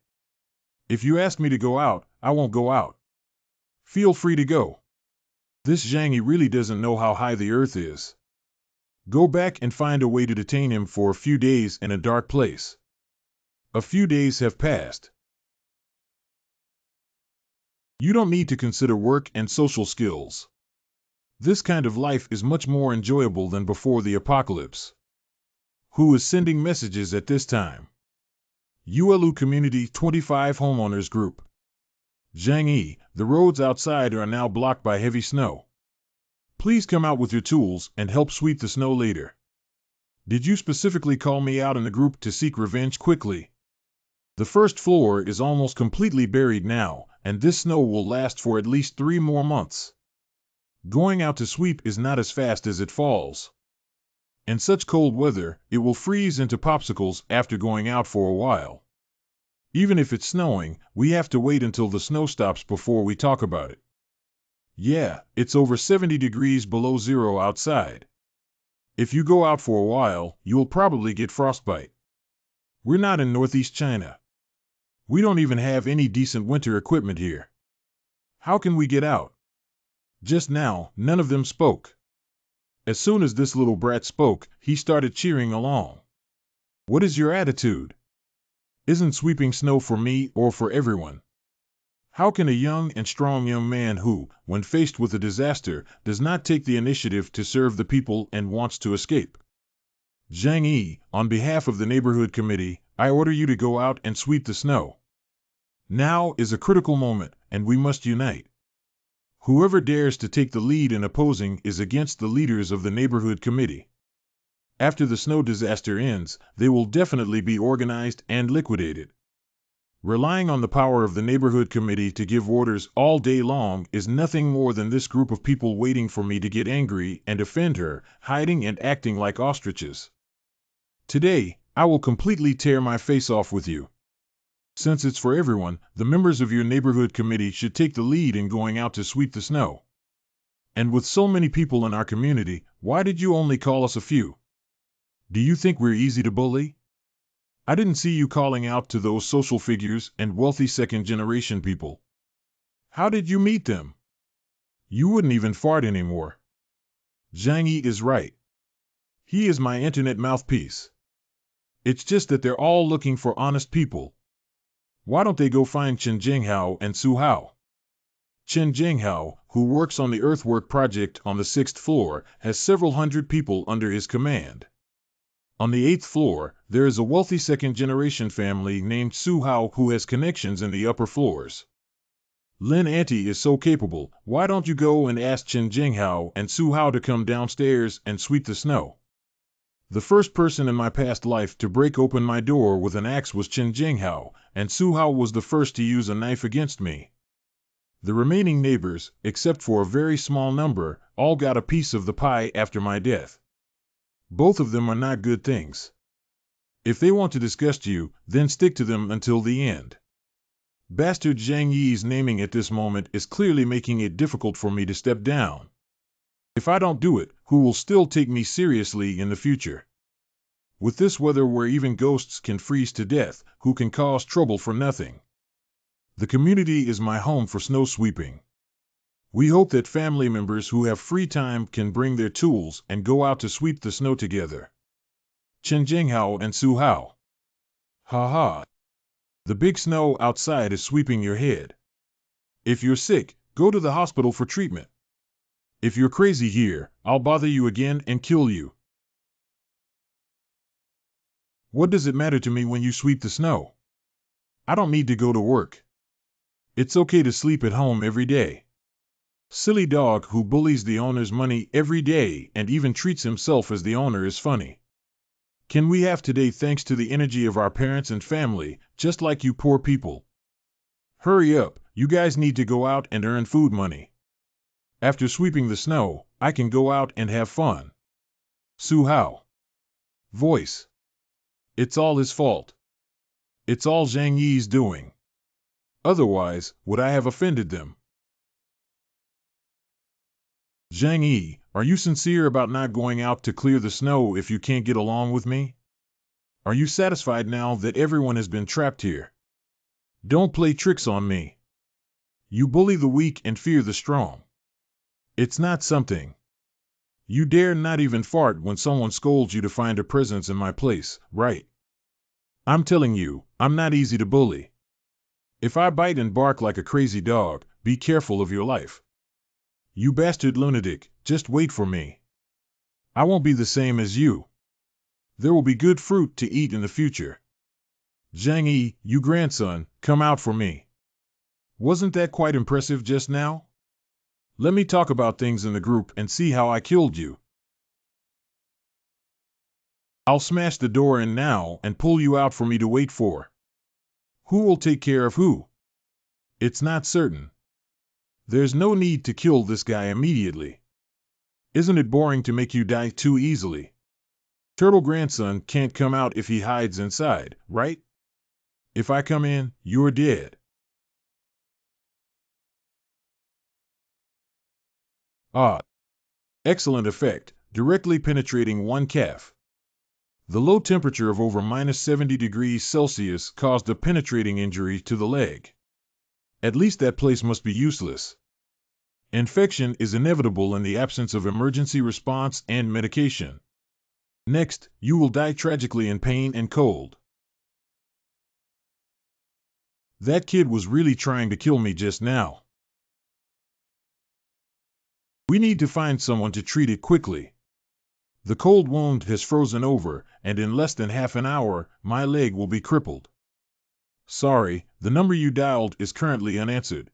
If you ask me to go out, I won't go out. Feel free to go. This Zhang Yi really doesn't know how high the earth is. Go back and find a way to detain him for a few days in a dark place. A few days have passed. You don't need to consider work and social skills. This kind of life is much more enjoyable than before the apocalypse. Who is sending messages at this time? ULU Community 25 Homeowners Group. Zhang Yi, the roads outside are now blocked by heavy snow. Please come out with your tools and help sweep the snow later. Did you specifically call me out in the group to seek revenge quickly? The first floor is almost completely buried now, and this snow will last for at least 3 more months. Going out to sweep is not as fast as it falls. In such cold weather, it will freeze into popsicles after going out for a while. Even if it's snowing, we have to wait until the snow stops before we talk about it. Yeah, it's over 70 degrees below zero outside. If you go out for a while, you'll probably get frostbite. We're not in Northeast China. We don't even have any decent winter equipment here. How can we get out? Just now, none of them spoke. As soon as this little brat spoke, he started cheering along. What is your attitude? Isn't sweeping snow for me or for everyone? How can a young and strong young man who, when faced with a disaster, does not take the initiative to serve the people and wants to escape? Zhang Yi, on behalf of the neighborhood committee, I order you to go out and sweep the snow. Now is a critical moment, and we must unite. Whoever dares to take the lead in opposing is against the leaders of the neighborhood committee. After the snow disaster ends, they will definitely be organized and liquidated. Relying on the power of the neighborhood committee to give orders all day long is nothing more than this group of people waiting for me to get angry and offend her, hiding and acting like ostriches. Today, I will completely tear my face off with you. Since it's for everyone, the members of your neighborhood committee should take the lead in going out to sweep the snow. And with so many people in our community, why did you only call us a few? Do you think we're easy to bully? I didn't see you calling out to those social figures and wealthy second-generation people. How did you meet them? You wouldn't even fart anymore. Zhang Yi is right. He is my internet mouthpiece. It's just that they're all looking for honest people. Why don't they go find Chen Jinghao and Su Hao? Chen Jinghao, who works on the earthwork project on the 6th floor, has several hundred people under his command. On the 8th floor, there is a wealthy second-generation family named Su Hao who has connections in the upper floors. Lin Auntie is so capable, why don't you go and ask Chen Jinghao and Su Hao to come downstairs and sweep the snow? The first person in my past life to break open my door with an axe was Chen Jinghao, and Su Hao was the first to use a knife against me. The remaining neighbors, except for a very small number, all got a piece of the pie after my death. Both of them are not good things. If they want to disgust you, then stick to them until the end. Bastard Zhang Yi's naming at this moment is clearly making it difficult for me to step down. If I don't do it, who will still take me seriously in the future? With this weather where even ghosts can freeze to death, who can cause trouble for nothing? The community is my home for snow sweeping. We hope that family members who have free time can bring their tools and go out to sweep the snow together. Chen Jinghao and Su Hao. Ha ha. The big snow outside is sweeping your head. If you're sick, go to the hospital for treatment. If you're crazy here, I'll bother you again and kill you. What does it matter to me when you sweep the snow? I don't need to go to work. It's okay to sleep at home every day. Silly dog who bullies the owner's money every day and even treats himself as the owner is funny. Can we have today thanks to the energy of our parents and family, just like you poor people? Hurry up, you guys need to go out and earn food money. After sweeping the snow, I can go out and have fun. Su Hao. Voice. It's all his fault. It's all Zhang Yi's doing. Otherwise, would I have offended them? Zhang Yi, are you sincere about not going out to clear the snow if you can't get along with me? Are you satisfied now that everyone has been trapped here? Don't play tricks on me. You bully the weak and fear the strong. It's not something. You dare not even fart when someone scolds you to find a presence in my place, right? I'm telling you, I'm not easy to bully. If I bite and bark like a crazy dog, be careful of your life. You bastard lunatic, just wait for me. I won't be the same as you. There will be good fruit to eat in the future. Zhang Yi, you grandson, come out for me. Wasn't that quite impressive just now? Let me talk about things in the group and see how I killed you. I'll smash the door in now and pull you out for me to wait for. Who will take care of who? It's not certain. There's no need to kill this guy immediately. Isn't it boring to make you die too easily? Turtle grandson can't come out if he hides inside, right? If I come in, you're dead. Ah. Excellent effect, directly penetrating one calf. The low temperature of over -70 degrees Celsius caused a penetrating injury to the leg. At least that place must be useless. Infection is inevitable in the absence of emergency response and medication. Next, you will die tragically in pain and cold. That kid was really trying to kill me just now. We need to find someone to treat it quickly. The cold wound has frozen over, and in less than half an hour, my leg will be crippled. Sorry, the number you dialed is currently unanswered.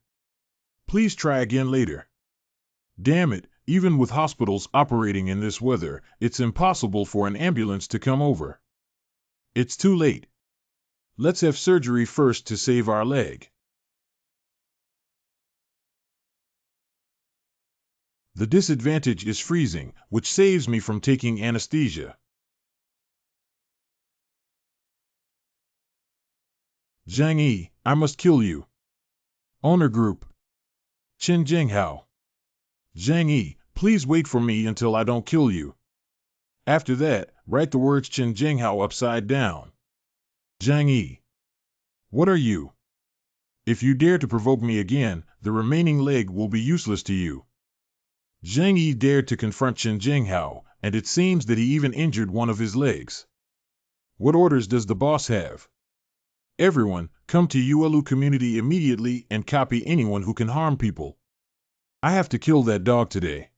Please try again later. Damn it, even with hospitals operating in this weather, it's impossible for an ambulance to come over. It's too late. Let's have surgery first to save our leg. The disadvantage is freezing, which saves me from taking anesthesia. Zhang Yi, I must kill you. Owner Group. Chen Jinghao. Zhang Yi, please wait for me until I don't kill you. After that, write the words Chen Jinghao upside down. Zhang Yi. What are you? If you dare to provoke me again, the remaining leg will be useless to you. Zhang Yi dared to confront Chen Jinghao, and it seems that he even injured one of his legs. What orders does the boss have? Everyone, come to Yuelu community immediately and copy anyone who can harm people. I have to kill that dog today.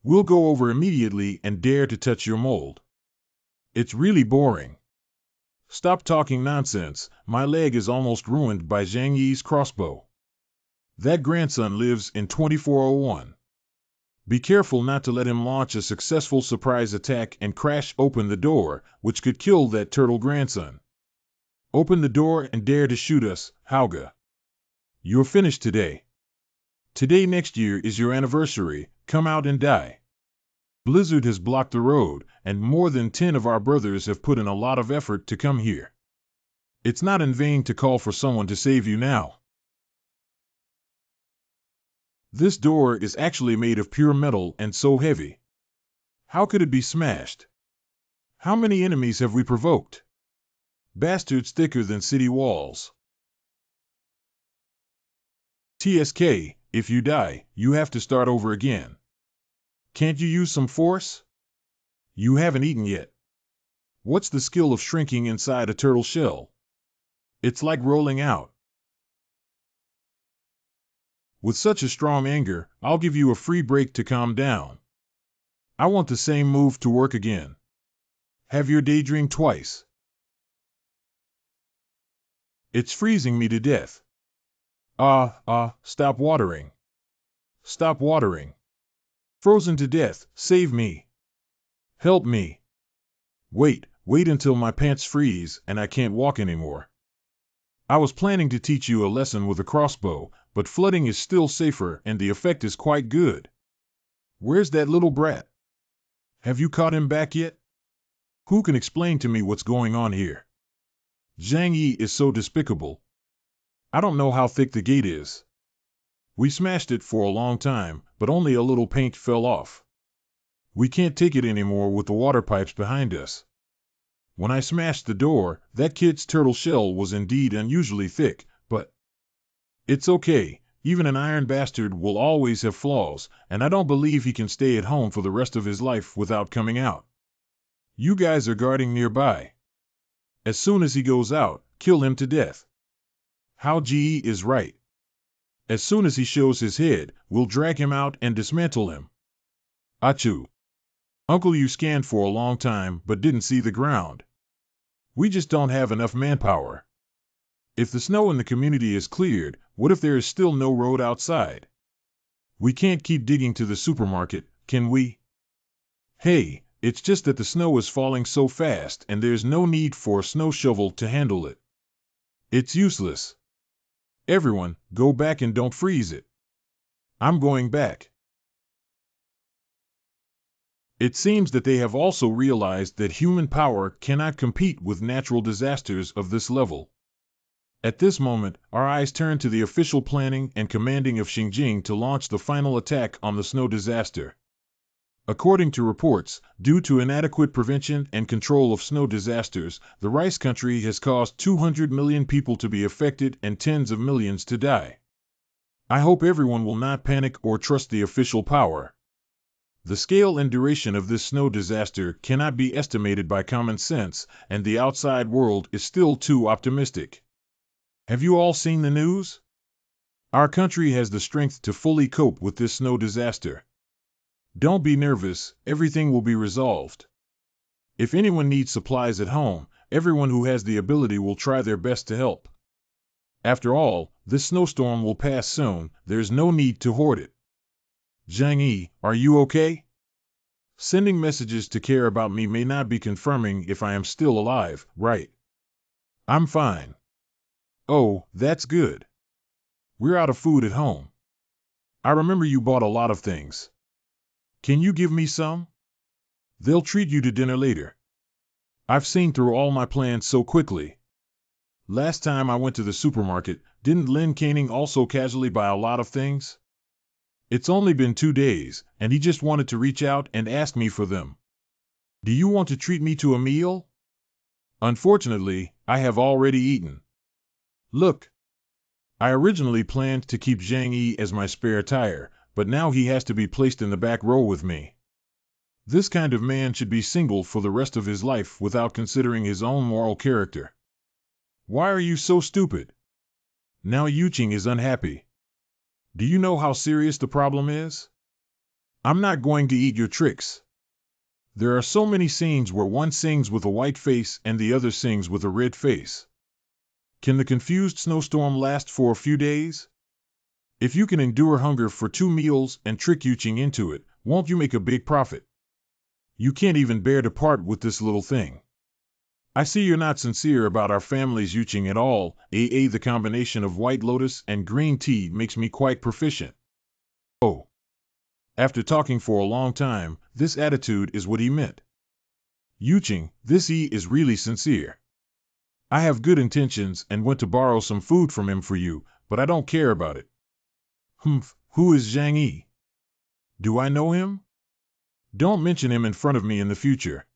We'll go over immediately and dare to touch your mold. It's really boring. Stop talking nonsense, my leg is almost ruined by Zhang Yi's crossbow. That grandson lives in 2401. Be careful not to let him launch a successful surprise attack and crash open the door, which could kill that turtle grandson. Open the door and dare to shoot us, Hauga. You're finished today. Today next year is your anniversary, come out and die. Blizzard has blocked the road, and more than 10 of our brothers have put in a lot of effort to come here. It's not in vain to call for someone to save you now. This door is actually made of pure metal and so heavy. How could it be smashed? How many enemies have we provoked? Bastards thicker than city walls. TSK, if you die, you have to start over again. Can't you use some force? You haven't eaten yet. What's the skill of shrinking inside a turtle shell? It's like rolling out. With such a strong anger, I'll give you a free break to calm down. I want the same move to work again. Have your daydream twice. It's freezing me to death. Stop watering. Stop watering. Frozen to death, save me. Help me. Wait until my pants freeze and I can't walk anymore. I was planning to teach you a lesson with a crossbow, but flooding is still safer and the effect is quite good. Where's that little brat? Have you caught him back yet? Who can explain to me what's going on here? Zhang Yi is so despicable. I don't know how thick the gate is. We smashed it for a long time, but only a little paint fell off. We can't take it anymore with the water pipes behind us. When I smashed the door, that kid's turtle shell was indeed unusually thick, but it's okay. Even an iron bastard will always have flaws, and I don't believe he can stay at home for the rest of his life without coming out. You guys are guarding nearby. As soon as he goes out, kill him to death. Hao Ji is right. As soon as he shows his head, we'll drag him out and dismantle him. Achoo. Uncle, you scanned for a long time but didn't see the ground. We just don't have enough manpower. If the snow in the community is cleared, what if there is still no road outside? We can't keep digging to the supermarket, can we? Hey, it's just that the snow is falling so fast and there's no need for a snow shovel to handle it. It's useless. Everyone, go back and don't freeze it. I'm going back. It seems that they have also realized that human power cannot compete with natural disasters of this level. At this moment, our eyes turn to the official planning and commanding of Xinjiang to launch the final attack on the snow disaster. According to reports, due to inadequate prevention and control of snow disasters, the rice country has caused 200 million people to be affected and tens of millions to die. I hope everyone will not panic or trust the official power. The scale and duration of this snow disaster cannot be estimated by common sense, and the outside world is still too optimistic. Have you all seen the news? Our country has the strength to fully cope with this snow disaster. Don't be nervous, everything will be resolved. If anyone needs supplies at home, everyone who has the ability will try their best to help. After all, this snowstorm will pass soon, there's no need to hoard it. Zhang Yi, are you okay? Sending messages to care about me may not be confirming if I am still alive, right? I'm fine. Oh, that's good. We're out of food at home. I remember you bought a lot of things. Can you give me some? They'll treat you to dinner later. I've seen through all my plans so quickly. Last time I went to the supermarket, didn't Lin Caning also casually buy a lot of things? It's only been 2 days, and he just wanted to reach out and ask me for them. Do you want to treat me to a meal? Unfortunately, I have already eaten. Look. I originally planned to keep Zhang Yi as my spare tire, but now he has to be placed in the back row with me. This kind of man should be single for the rest of his life without considering his own moral character. Why are you so stupid? Now Yuqing is unhappy. Do you know how serious the problem is? I'm not going to eat your tricks. There are so many scenes where one sings with a white face and the other sings with a red face. Can the confused snowstorm last for a few days? If you can endure hunger for 2 meals and trick Yuqing into it, won't you make a big profit? You can't even bear to part with this little thing. I see you're not sincere about our family's Yuqing at all. The combination of White Lotus and green tea makes me quite proficient. Oh. After talking for a long time, this attitude is what he meant. Yuching, this E is really sincere. I have good intentions and went to borrow some food from him for you, but I don't care about it. Humph, who is Zhang Yi? Do I know him? Don't mention him in front of me in the future.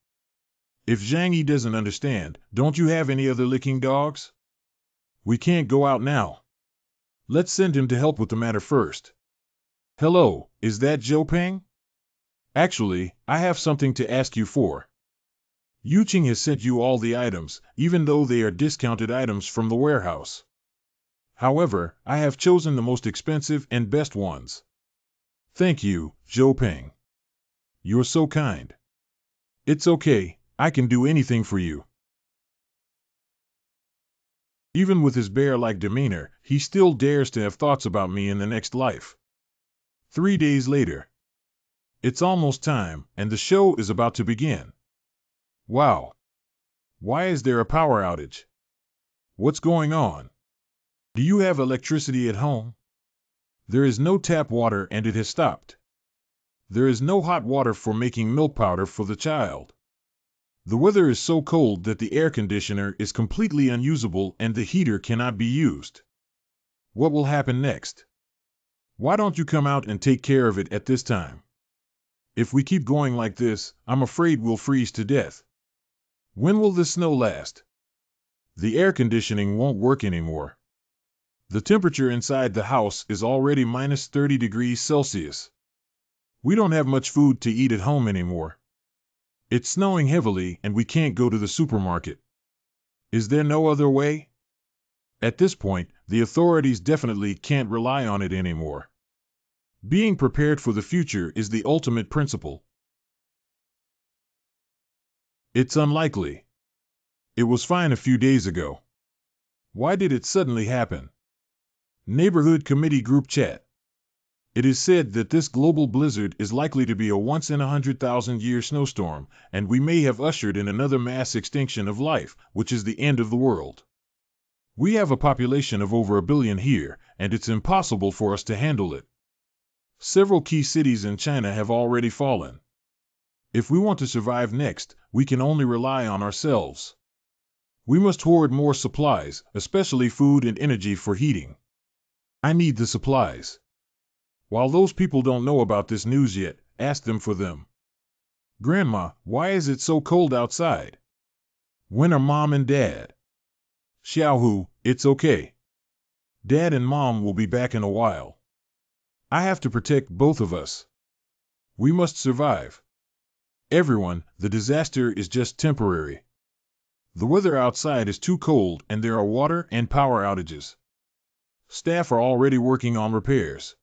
If Zhang Yi doesn't understand, don't you have any other licking dogs? We can't go out now. Let's send him to help with the matter first. Hello, is that Zhou Peng? Actually, I have something to ask you for. Yuching has sent you all the items, even though they are discounted items from the warehouse. However, I have chosen the most expensive and best ones. Thank you, Zhou Peng. You're so kind. It's okay, I can do anything for you. Even with his bear-like demeanor, he still dares to have thoughts about me in the next life. 3 days later. It's almost time, and the show is about to begin. Wow. Why is there a power outage? What's going on? Do you have electricity at home? There is no tap water and it has stopped. There is no hot water for making milk powder for the child. The weather is so cold that the air conditioner is completely unusable and the heater cannot be used. What will happen next? Why don't you come out and take care of it at this time? If we keep going like this, I'm afraid we'll freeze to death. When will the snow last? The air conditioning won't work anymore. The temperature inside the house is already minus 30 degrees Celsius. We don't have much food to eat at home anymore. It's snowing heavily and we can't go to the supermarket. Is there no other way? At this point, the authorities definitely can't rely on it anymore. Being prepared for the future is the ultimate principle. It's unlikely. It was fine a few days ago. Why did it suddenly happen? Neighborhood Committee Group Chat. It is said that this global blizzard is likely to be a once-in-100,000-year snowstorm, and we may have ushered in another mass extinction of life, which is the end of the world. We have a population of over 1 billion here, and it's impossible for us to handle it. Several key cities in China have already fallen. If we want to survive next, we can only rely on ourselves. We must hoard more supplies, especially food and energy for heating. I need the supplies. While those people don't know about this news yet, ask them for them. Grandma, why is it so cold outside? When are Mom and Dad? Xiaohu, it's okay. Dad and Mom will be back in a while. I have to protect both of us. We must survive. Everyone, the disaster is just temporary. The weather outside is too cold and there are water and power outages. Staff are already working on repairs.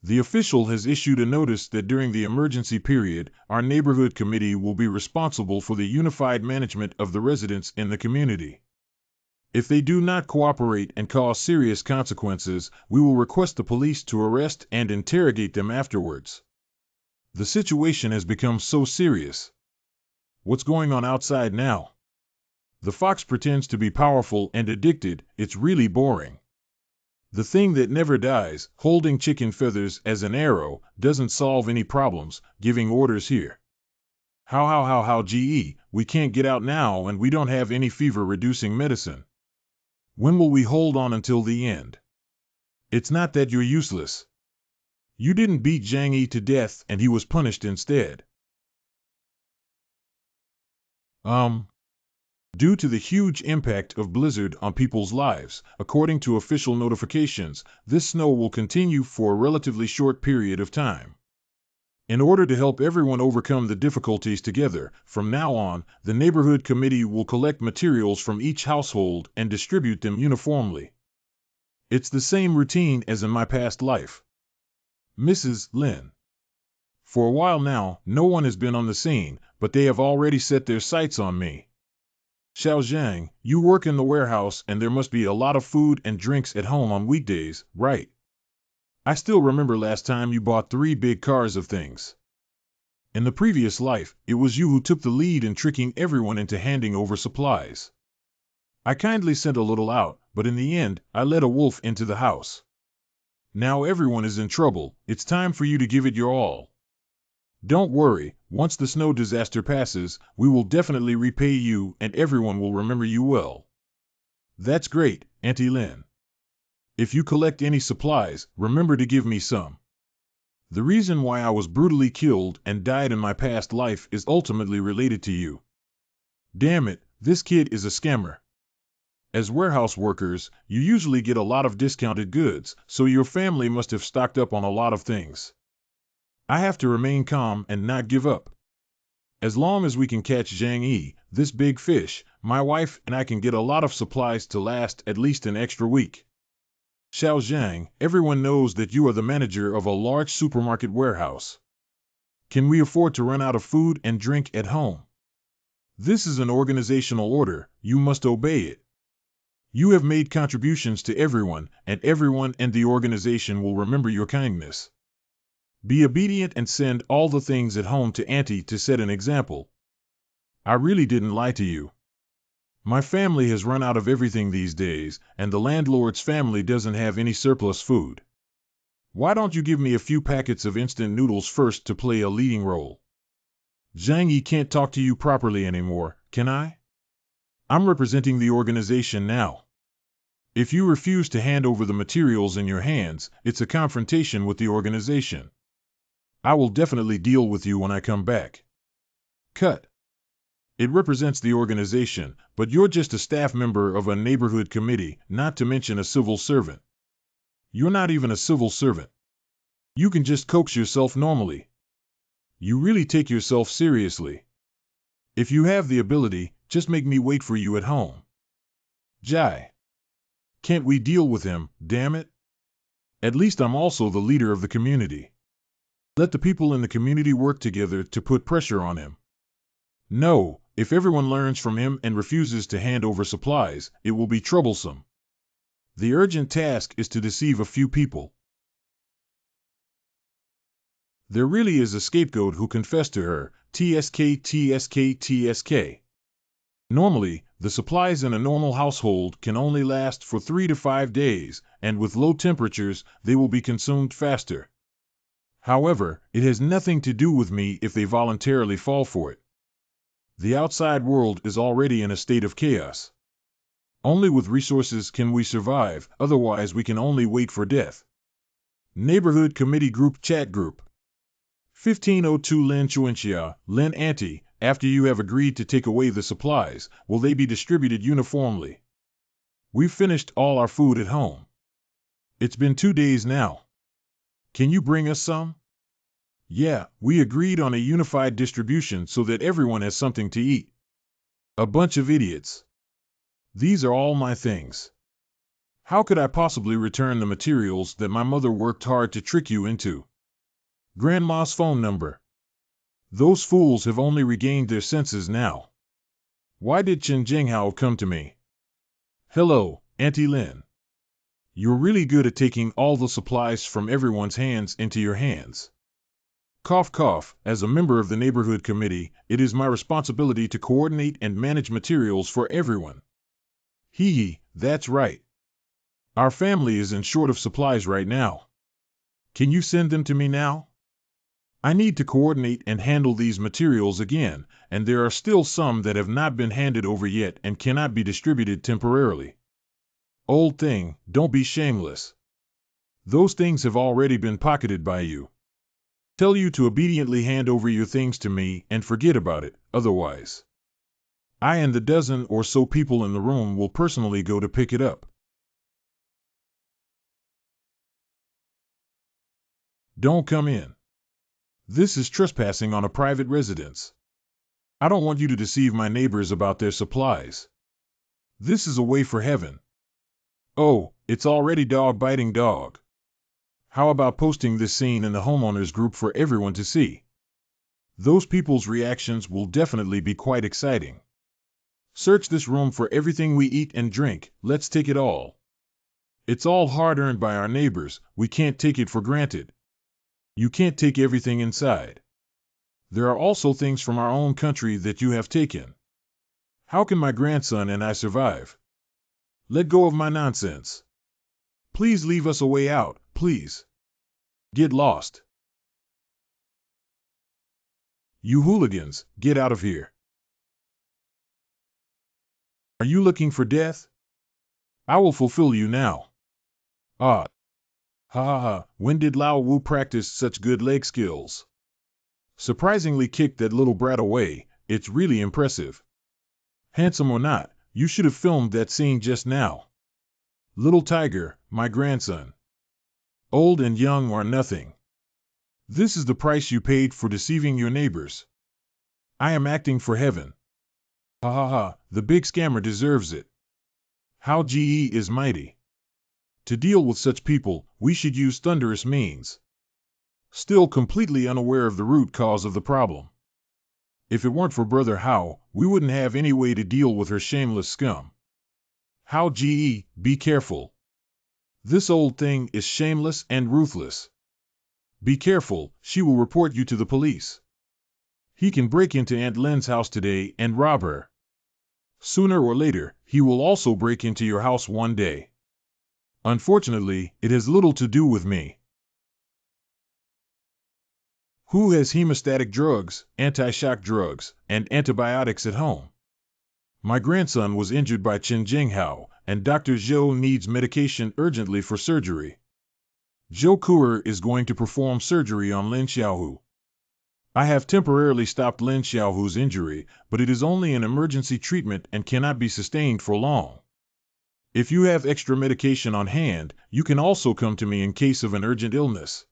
The official has issued a notice that during the emergency period, our neighborhood committee will be responsible for the unified management of the residents in the community. If they do not cooperate and cause serious consequences, we will request the police to arrest and interrogate them afterwards. The situation has become so serious. What's going on outside now? The fox pretends to be powerful and addicted, it's really boring. The thing that never dies, holding chicken feathers as an arrow, doesn't solve any problems, giving orders here. How, GE, we can't get out now and we don't have any fever-reducing medicine. When will we hold on until the end? It's not that you're useless. You didn't beat Zhang Yi to death and he was punished instead. Due to the huge impact of blizzard on people's lives, according to official notifications, this snow will continue for a relatively short period of time. In order to help everyone overcome the difficulties together, from now on, the neighborhood committee will collect materials from each household and distribute them uniformly. It's the same routine as in my past life. Mrs. Lin. For a while now, no one has been on the scene, but they have already set their sights on me. Xiao Zhang, you work in the warehouse and there must be a lot of food and drinks at home on weekdays, right? I still remember last time you bought 3 big cars of things. In the previous life, it was you who took the lead in tricking everyone into handing over supplies. I kindly sent a little out, but in the end, I let a wolf into the house. Now everyone is in trouble. It's time for you to give it your all. Don't worry, once the snow disaster passes, we will definitely repay you and everyone will remember you well. That's great, Auntie Lynn. If you collect any supplies, remember to give me some. The reason why I was brutally killed and died in my past life is ultimately related to you. Damn it, this kid is a scammer. As warehouse workers, you usually get a lot of discounted goods, so your family must have stocked up on a lot of things. I have to remain calm and not give up. As long as we can catch Zhang Yi, this big fish, my wife and I can get a lot of supplies to last at least an extra week. Xiao Zhang, everyone knows that you are the manager of a large supermarket warehouse. Can we afford to run out of food and drink at home? This is an organizational order, you must obey it. You have made contributions to everyone, and everyone and the organization will remember your kindness. Be obedient and send all the things at home to Auntie to set an example. I really didn't lie to you. My family has run out of everything these days, and the landlord's family doesn't have any surplus food. Why don't you give me a few packets of instant noodles first to play a leading role? Zhang Yi can't talk to you properly anymore, can I? I'm representing the organization now. If you refuse to hand over the materials in your hands, it's a confrontation with the organization. I will definitely deal with you when I come back. Cut. It represents the organization, but you're just a staff member of a neighborhood committee, not to mention a civil servant. You're not even a civil servant. You can just coax yourself normally. You really take yourself seriously. If you have the ability, just make me wait for you at home. Jai. Can't we deal with him, damn it? At least I'm also the leader of the community. Let the people in the community work together to put pressure on him. No, if everyone learns from him and refuses to hand over supplies, it will be troublesome. The urgent task is to deceive a few people. There really is a scapegoat who confessed to her, TSK. Normally, the supplies in a normal household can only last for 3 to 5 days, and with low temperatures, they will be consumed faster. However, it has nothing to do with me if they voluntarily fall for it. The outside world is already in a state of chaos. Only with resources can we survive, otherwise we can only wait for death. Neighborhood Committee Group Chat Group 1502 Lin Chuanxia, Lin Auntie, after you have agreed to take away the supplies, will they be distributed uniformly? We've finished all our food at home. It's been 2 days now. Can you bring us some? Yeah, we agreed on a unified distribution so that everyone has something to eat. A bunch of idiots. These are all my things. How could I possibly return the materials that my mother worked hard to trick you into? Grandma's phone number. Those fools have only regained their senses now. Why did Chen Jinghao come to me? Hello, Auntie Lin. You're really good at taking all the supplies from everyone's hands into your hands. Cough cough, as a member of the neighborhood committee, it is my responsibility to coordinate and manage materials for everyone. Hee hee, that's right. Our family is in short of supplies right now. Can you send them to me now? I need to coordinate and handle these materials again, and there are still some that have not been handed over yet and cannot be distributed temporarily. Old thing, don't be shameless. Those things have already been pocketed by you. Tell you to obediently hand over your things to me and forget about it, otherwise. I and the dozen or so people in the room will personally go to pick it up. Don't come in. This is trespassing on a private residence. I don't want you to deceive my neighbors about their supplies. This is a way for heaven. Oh, it's already dog biting dog. How about posting this scene in the homeowners group for everyone to see? Those people's reactions will definitely be quite exciting. Search this room for everything we eat and drink, let's take it all. It's all hard-earned by our neighbors, we can't take it for granted. You can't take everything inside. There are also things from our own country that you have taken. How can my grandson and I survive? Let go of my nonsense. Please leave us a way out, please. please. Get lost. You hooligans, get out of here. Are you looking for death? I will fulfill you now. Ah. Ha ha ha, when did Lao Wu practice such good leg skills? Surprisingly kicked that little brat away, it's really impressive. Handsome or not, you should have filmed that scene just now. Little tiger, my grandson. Old and young are nothing. This is the price you paid for deceiving your neighbors. I am acting for heaven. Ha ha ha, the big scammer deserves it. How GE is mighty. To deal with such people, we should use thunderous means. Still completely unaware of the root cause of the problem. If it weren't for Brother How, we wouldn't have any way to deal with her shameless scum. How GE, be careful. This old thing is shameless and ruthless. Be careful, she will report you to the police. He can break into Aunt Len's house today and rob her. Sooner or later, he will also break into your house one day. Unfortunately, it has little to do with me. Who has hemostatic drugs, anti-shock drugs, and antibiotics at home? My grandson was injured by Chen Jinghao, and Dr. Zhou needs medication urgently for surgery. Zhou Kuer is going to perform surgery on Lin Xiaohu. I have temporarily stopped Lin Xiaohu's injury, but it is only an emergency treatment and cannot be sustained for long. If you have extra medication on hand, you can also come to me in case of an urgent illness.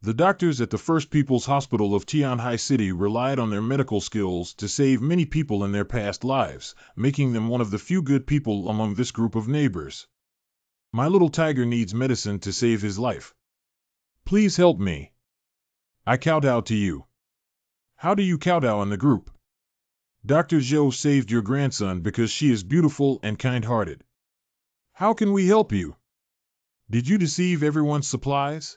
The doctors at the First People's Hospital of Tianhai City relied on their medical skills to save many people in their past lives, making them one of the few good people among this group of neighbors. My little tiger needs medicine to save his life. Please help me. I kowtow to you. How do you kowtow in the group? Dr. Zhou saved your grandson because she is beautiful and kind-hearted. How can we help you? Did you deceive everyone's supplies?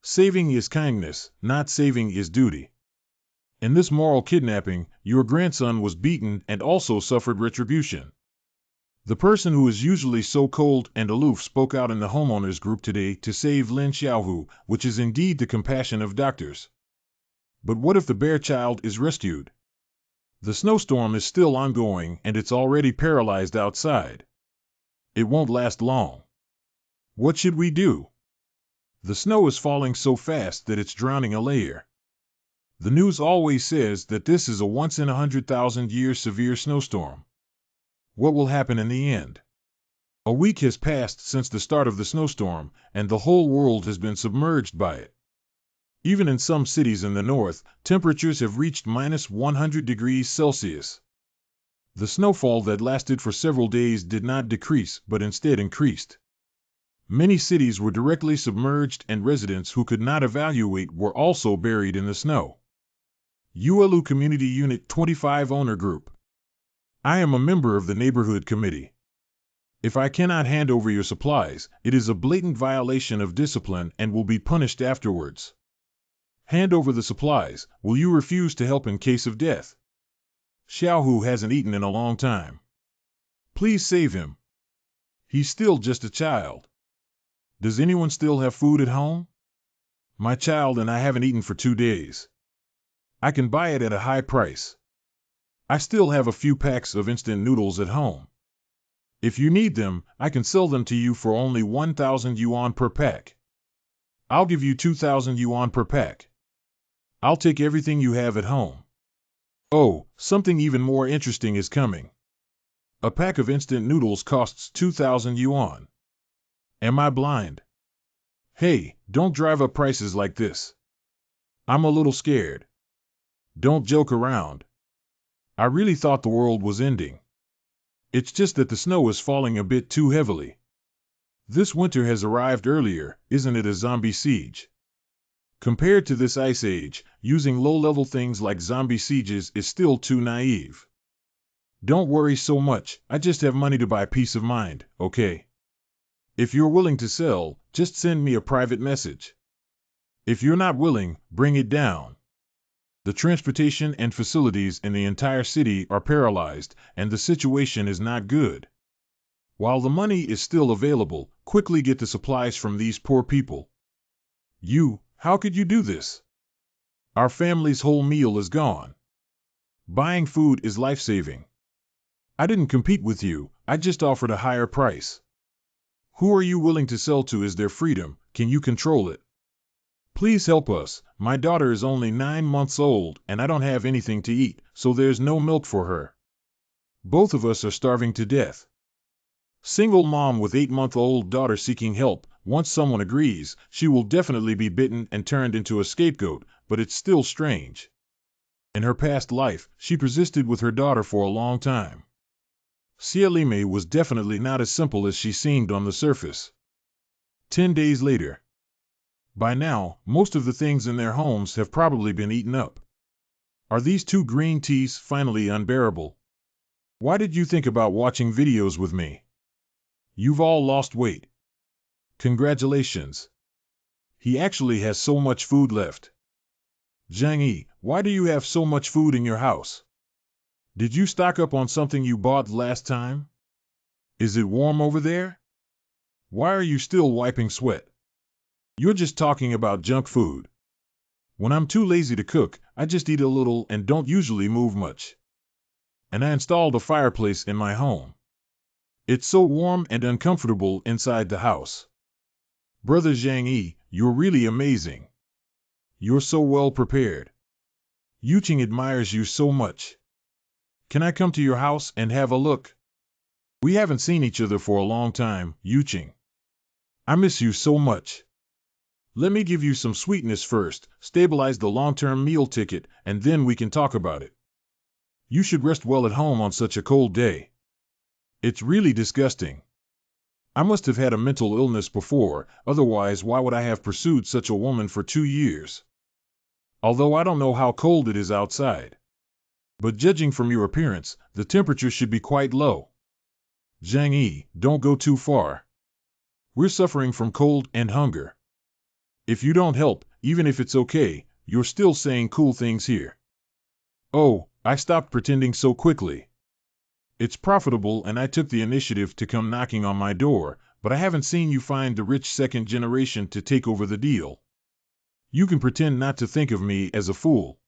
Saving is kindness, not saving is duty. In this moral kidnapping, your grandson was beaten and also suffered retribution. The person who is usually so cold and aloof spoke out in the homeowners group today to save Lin Xiaohu, which is indeed the compassion of doctors. But what if the bear child is rescued? The snowstorm is still ongoing and it's already paralyzed outside. It won't last long. What should we do? The snow is falling so fast that it's drowning a layer. The news always says that this is a once-in-100,000-year severe snowstorm. What will happen in the end? A week has passed since the start of the snowstorm, and the whole world has been submerged by it. Even in some cities in the north, temperatures have reached -100 degrees Celsius. The snowfall that lasted for several days did not decrease, but instead increased. Many cities were directly submerged, and residents who could not evacuate were also buried in the snow. Yuelu Community Unit 25 Owner Group. I am a member of the Neighborhood Committee. If I cannot hand over your supplies, it is a blatant violation of discipline and will be punished afterwards. Hand over the supplies. Will you refuse to help in case of death? Xiaohu hasn't eaten in a long time. Please save him. He's still just a child. Does anyone still have food at home? My child and I haven't eaten for 2 days. I can buy it at a high price. I still have a few packs of instant noodles at home. If you need them, I can sell them to you for only 1,000 yuan per pack. I'll give you 2,000 yuan per pack. I'll take everything you have at home. Oh, something even more interesting is coming. A pack of instant noodles costs 2,000 yuan. Am I blind? Hey, don't drive up prices like this. I'm a little scared. Don't joke around. I really thought the world was ending. It's just that the snow is falling a bit too heavily. This winter has arrived earlier, isn't it a zombie siege? Compared to this ice age, using low-level things like zombie sieges is still too naive. Don't worry so much, I just have money to buy peace of mind, okay? If you're willing to sell, just send me a private message. If you're not willing, bring it down. The transportation and facilities in the entire city are paralyzed, and the situation is not good. While the money is still available, quickly get the supplies from these poor people. How could you do this? Our family's whole meal is gone. Buying food is life-saving. I didn't compete with you, I just offered a higher price. Who are you willing to sell to? Is their freedom? Can you control it? Please help us. My daughter is only 9 months old and I don't have anything to eat, so there's no milk for her. Both of us are starving to death. Single mom with 8-month-old daughter seeking help. Once someone agrees, she will definitely be bitten and turned into a scapegoat, but it's still strange. In her past life, she persisted with her daughter for a long time. Cielime was definitely not as simple as she seemed on the surface. 10 days later. By now, most of the things in their homes have probably been eaten up. Are these 2 green teas finally unbearable? Why did you think about watching videos with me? You've all lost weight. Congratulations. He actually has so much food left. Zhang Yi, why do you have so much food in your house? Did you stock up on something you bought last time? Is it warm over there? Why are you still wiping sweat? You're just talking about junk food. When I'm too lazy to cook, I just eat a little and don't usually move much. And I installed a fireplace in my home. It's so warm and uncomfortable inside the house. Brother Zhang Yi, you're really amazing. You're so well prepared. Yuqing admires you so much. Can I come to your house and have a look? We haven't seen each other for a long time, Yuqing. I miss you so much. Let me give you some sweetness first, stabilize the long-term meal ticket, and then we can talk about it. You should rest well at home on such a cold day. It's really disgusting. I must have had a mental illness before, otherwise why would I have pursued such a woman for 2 years? Although I don't know how cold it is outside. But judging from your appearance, the temperature should be quite low. Zhang Yi, don't go too far. We're suffering from cold and hunger. If you don't help, even if it's okay, you're still saying cool things here. Oh, I stopped pretending so quickly. It's profitable and I took the initiative to come knocking on my door, but I haven't seen you find the rich second generation to take over the deal. You can pretend not to think of me as a fool.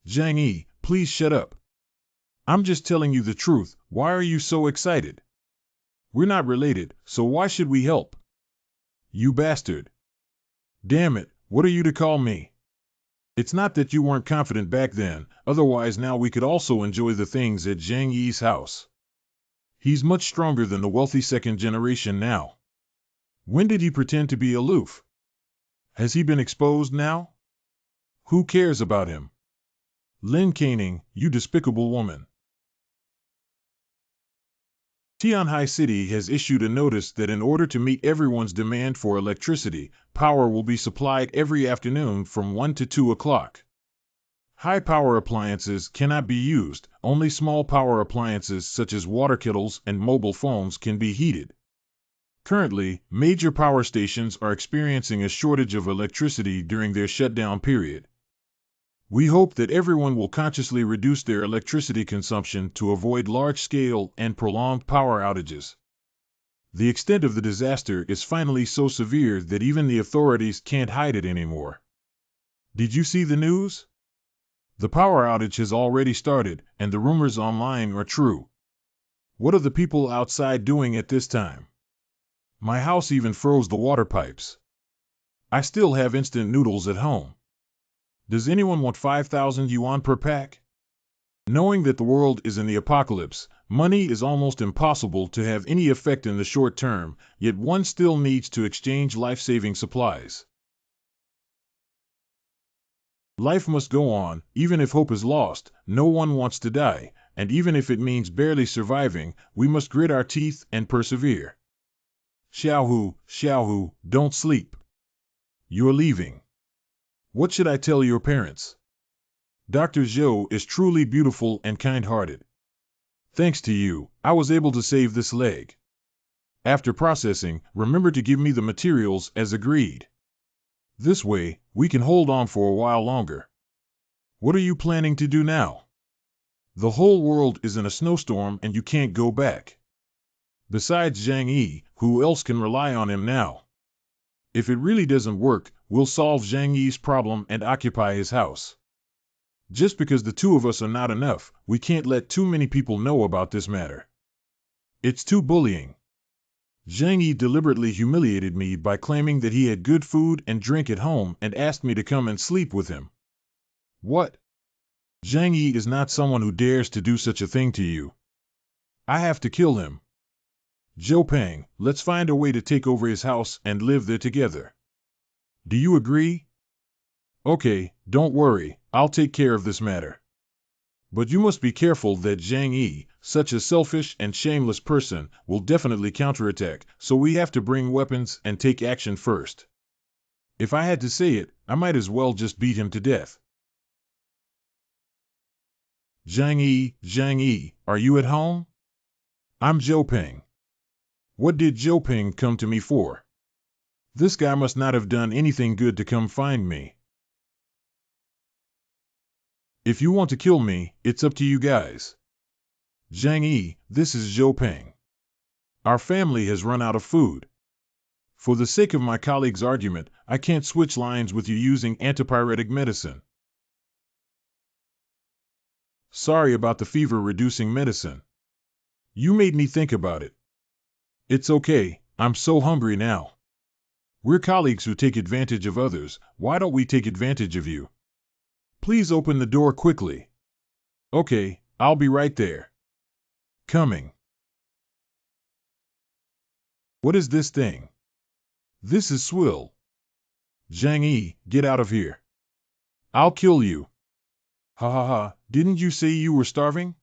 Zhang Yi, please shut up. I'm just telling you the truth. Why are you so excited? We're not related, so why should we help? You bastard. Damn it, what are you to call me? It's not that you weren't confident back then, otherwise now we could also enjoy the things at Zhang Yi's house. He's much stronger than the wealthy second generation now. When did he pretend to be aloof? Has he been exposed now? Who cares about him? Lin Caning, you despicable woman. Tianhai City has issued a notice that in order to meet everyone's demand for electricity, power will be supplied every afternoon from 1 to 2 o'clock. High-power appliances cannot be used, only small-power appliances such as water kettles and mobile phones can be heated. Currently, major power stations are experiencing a shortage of electricity during their shutdown period. We hope that everyone will consciously reduce their electricity consumption to avoid large-scale and prolonged power outages. The extent of the disaster is finally so severe that even the authorities can't hide it anymore. Did you see the news? The power outage has already started, and the rumors online are true. What are the people outside doing at this time? My house even froze the water pipes. I still have instant noodles at home. Does anyone want 5,000 yuan per pack? Knowing that the world is in the apocalypse, money is almost impossible to have any effect in the short term, yet one still needs to exchange life-saving supplies. Life must go on, even if hope is lost, no one wants to die, and even if it means barely surviving, we must grit our teeth and persevere. Xiaohu, don't sleep. You're leaving. What should I tell your parents? Dr. Zhou is truly beautiful and kind-hearted. Thanks to you, I was able to save this leg. After processing, remember to give me the materials as agreed. This way, we can hold on for a while longer. What are you planning to do now? The whole world is in a snowstorm and you can't go back. Besides Zhang Yi, who else can rely on him now? If it really doesn't work, we'll solve Zhang Yi's problem and occupy his house. Just because the two of us are not enough, we can't let too many people know about this matter. It's too bullying. Zhang Yi deliberately humiliated me by claiming that he had good food and drink at home and asked me to come and sleep with him. What? Zhang Yi is not someone who dares to do such a thing to you. I have to kill him. Zhou Peng, let's find a way to take over his house and live there together. Do you agree? Okay, don't worry, I'll take care of this matter. But you must be careful that Zhang Yi, such a selfish and shameless person, will definitely counterattack, so we have to bring weapons and take action first. If I had to say it, I might as well just beat him to death. Zhang Yi, are you at home? I'm Zhou Peng. What did Zhou Peng come to me for? This guy must not have done anything good to come find me. If you want to kill me, it's up to you guys. Zhang Yi, this is Zhou Peng. Our family has run out of food. For the sake of my colleague's argument, I can't switch lines with you using antipyretic medicine. Sorry about the fever-reducing medicine. You made me think about it. It's okay, I'm so hungry now. We're colleagues who take advantage of others, why don't we take advantage of you? Please open the door quickly. Okay, I'll be right there. Coming. What is this thing? This is swill. Zhang Yi, get out of here. I'll kill you. Ha ha ha, didn't you say you were starving?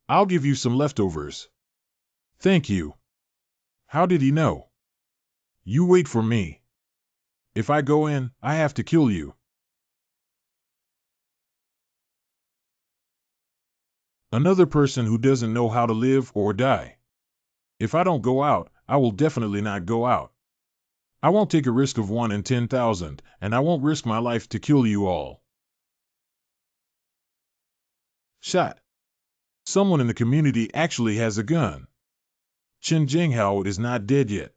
I'll give you some leftovers. Thank you. How did he know? You wait for me. If I go in, I have to kill you. Another person who doesn't know how to live or die. If I don't go out, I will definitely not go out. I won't take a risk of 1 in 10,000, and I won't risk my life to kill you all. Shot. Someone in the community actually has a gun. Chen Jinghao is not dead yet.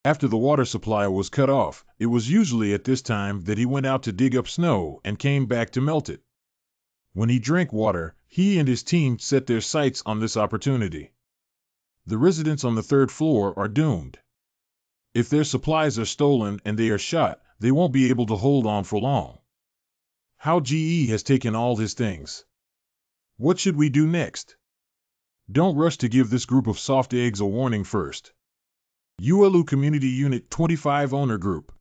After the water supply was cut off, it was usually at this time that he went out to dig up snow and came back to melt it. When he drank water, he and his team set their sights on this opportunity. The residents on the 3rd floor are doomed. If their supplies are stolen and they are shot, they won't be able to hold on for long. How GE has taken all his things. What should we do next? Don't rush to give this group of soft eggs a warning first. ULU Community Unit 25 Owner Group.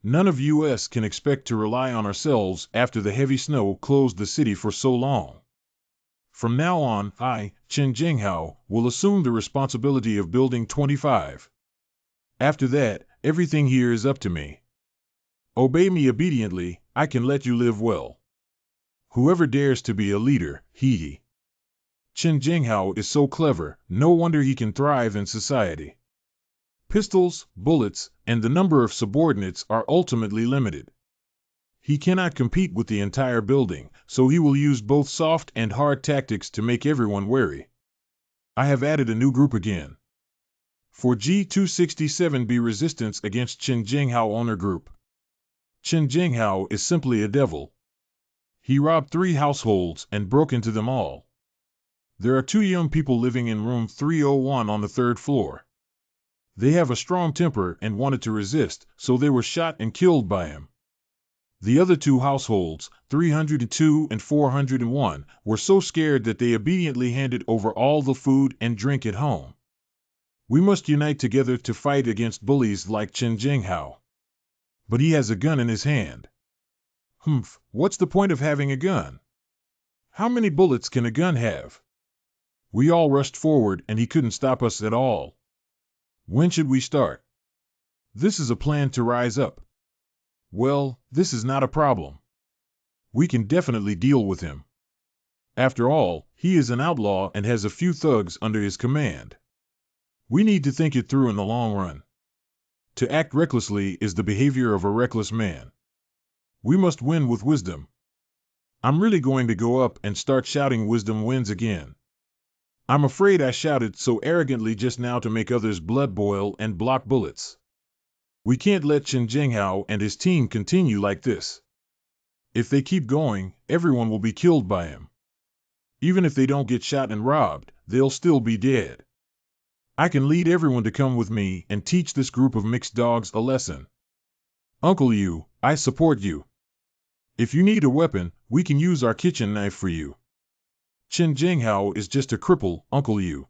None of US can expect to rely on ourselves after the heavy snow closed the city for so long. From now on, I, Chen Jinghao, will assume the responsibility of Building 25. After that, everything here is up to me. Obey me obediently, I can let you live well. Whoever dares to be a leader, he. Chen Jinghao is so clever, no wonder he can thrive in society. Pistols, bullets, and the number of subordinates are ultimately limited. He cannot compete with the entire building, so he will use both soft and hard tactics to make everyone wary. I have added a new group again. For G267B resistance against Chen Jinghao Owner Group. Chen Jinghao is simply a devil. He robbed 3 households and broke into them all. There are 2 young people living in room 301 on the 3rd floor. They have a strong temper and wanted to resist, so they were shot and killed by him. The other 2 households, 302 and 401, were so scared that they obediently handed over all the food and drink at home. We must unite together to fight against bullies like Chen Jinghao. But he has a gun in his hand. What's the point of having a gun? How many bullets can a gun have? We all rushed forward and he couldn't stop us at all. When should we start? This is a plan to rise up. Well, this is not a problem. We can definitely deal with him. After all, he is an outlaw and has a few thugs under his command. We need to think it through in the long run. To act recklessly is the behavior of a reckless man. We must win with wisdom. I'm really going to go up and start shouting wisdom wins again. I'm afraid I shouted so arrogantly just now to make others' blood boil and block bullets. We can't let Chen Jinghao and his team continue like this. If they keep going, everyone will be killed by him. Even if they don't get shot and robbed, they'll still be dead. I can lead everyone to come with me and teach this group of mixed dogs a lesson. Uncle Yu, I support you. If you need a weapon, we can use our kitchen knife for you. Chen Jinghao is just a cripple, Uncle Yu.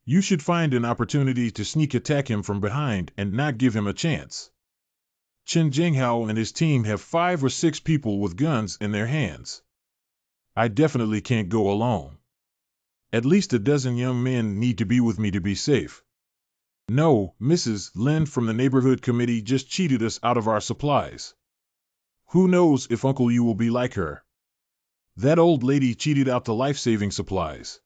You should find an opportunity to sneak attack him from behind and not give him a chance. Chen Jinghao and his team have 5 or 6 people with guns in their hands. I definitely can't go alone. At least a dozen young men need to be with me to be safe. No, Mrs. Lin from the neighborhood committee just cheated us out of our supplies. Who knows if Uncle Yu will be like her? That old lady cheated out the life-saving supplies.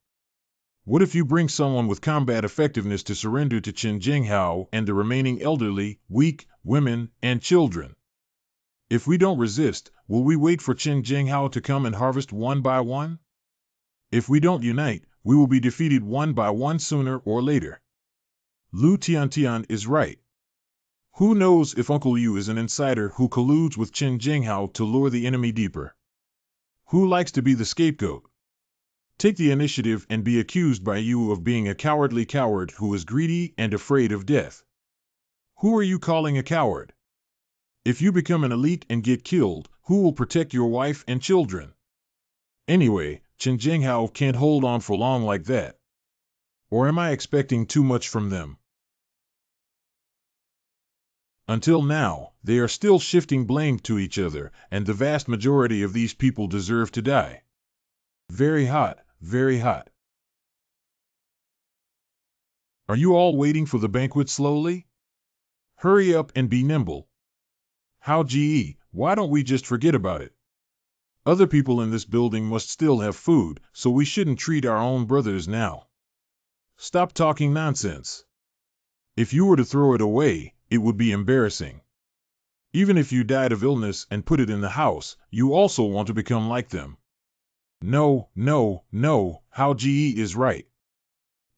What if you bring someone with combat effectiveness to surrender to Chen Jinghao and the remaining elderly, weak, women, and children? If we don't resist, will we wait for Chen Jinghao to come and harvest one by one? If we don't unite, we will be defeated one by one sooner or later. Lu Tiantian is right. Who knows if Uncle Yu is an insider who colludes with Chen Jinghao to lure the enemy deeper? Who likes to be the scapegoat? Take the initiative and be accused by you of being a cowardly coward who is greedy and afraid of death. Who are you calling a coward? If you become an elite and get killed, who will protect your wife and children? Anyway, Chen Jinghao can't hold on for long like that. Or am I expecting too much from them? Until now, they are still shifting blame to each other, and the vast majority of these people deserve to die. Very hot, very hot. Are you all waiting for the banquet slowly? Hurry up and be nimble. How GE, why don't we just forget about it? Other people in this building must still have food, so we shouldn't treat our own brothers now. Stop talking nonsense. If you were to throw it away, it would be embarrassing. Even if you died of illness and put it in the house, you also want to become like them. No, no, no, how GE is right.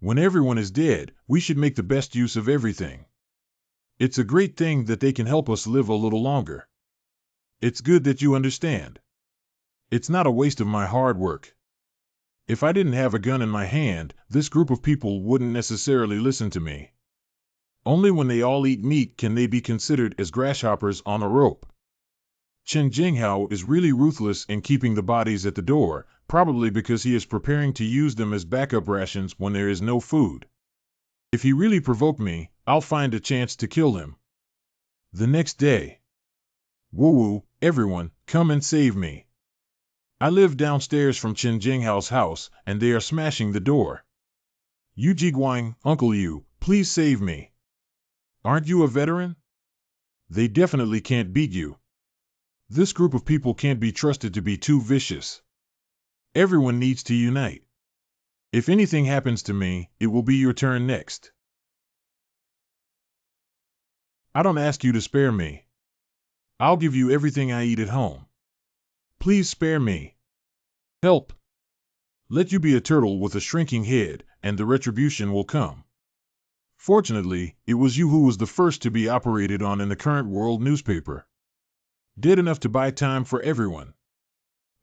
When everyone is dead, we should make the best use of everything. It's a great thing that they can help us live a little longer. It's good that you understand. It's not a waste of my hard work. If I didn't have a gun in my hand, this group of people wouldn't necessarily listen to me. Only when they all eat meat can they be considered as grasshoppers on a rope. Chen Jinghao is really ruthless in keeping the bodies at the door, probably because he is preparing to use them as backup rations when there is no food. If he really provoked me, I'll find a chance to kill him. The next day. Woo-woo, everyone, come and save me. I live downstairs from Chen Jinghao's house, and they are smashing the door. Yu Jiguang, Uncle Yu, please save me. Aren't you a veteran? They definitely can't beat you. This group of people can't be trusted to be too vicious. Everyone needs to unite. If anything happens to me, it will be your turn next. I don't ask you to spare me. I'll give you everything I eat at home. Please spare me. Help. Let you be a turtle with a shrinking head, and the retribution will come. Fortunately, it was you who was the first to be operated on in the current world newspaper. Dead enough to buy time for everyone.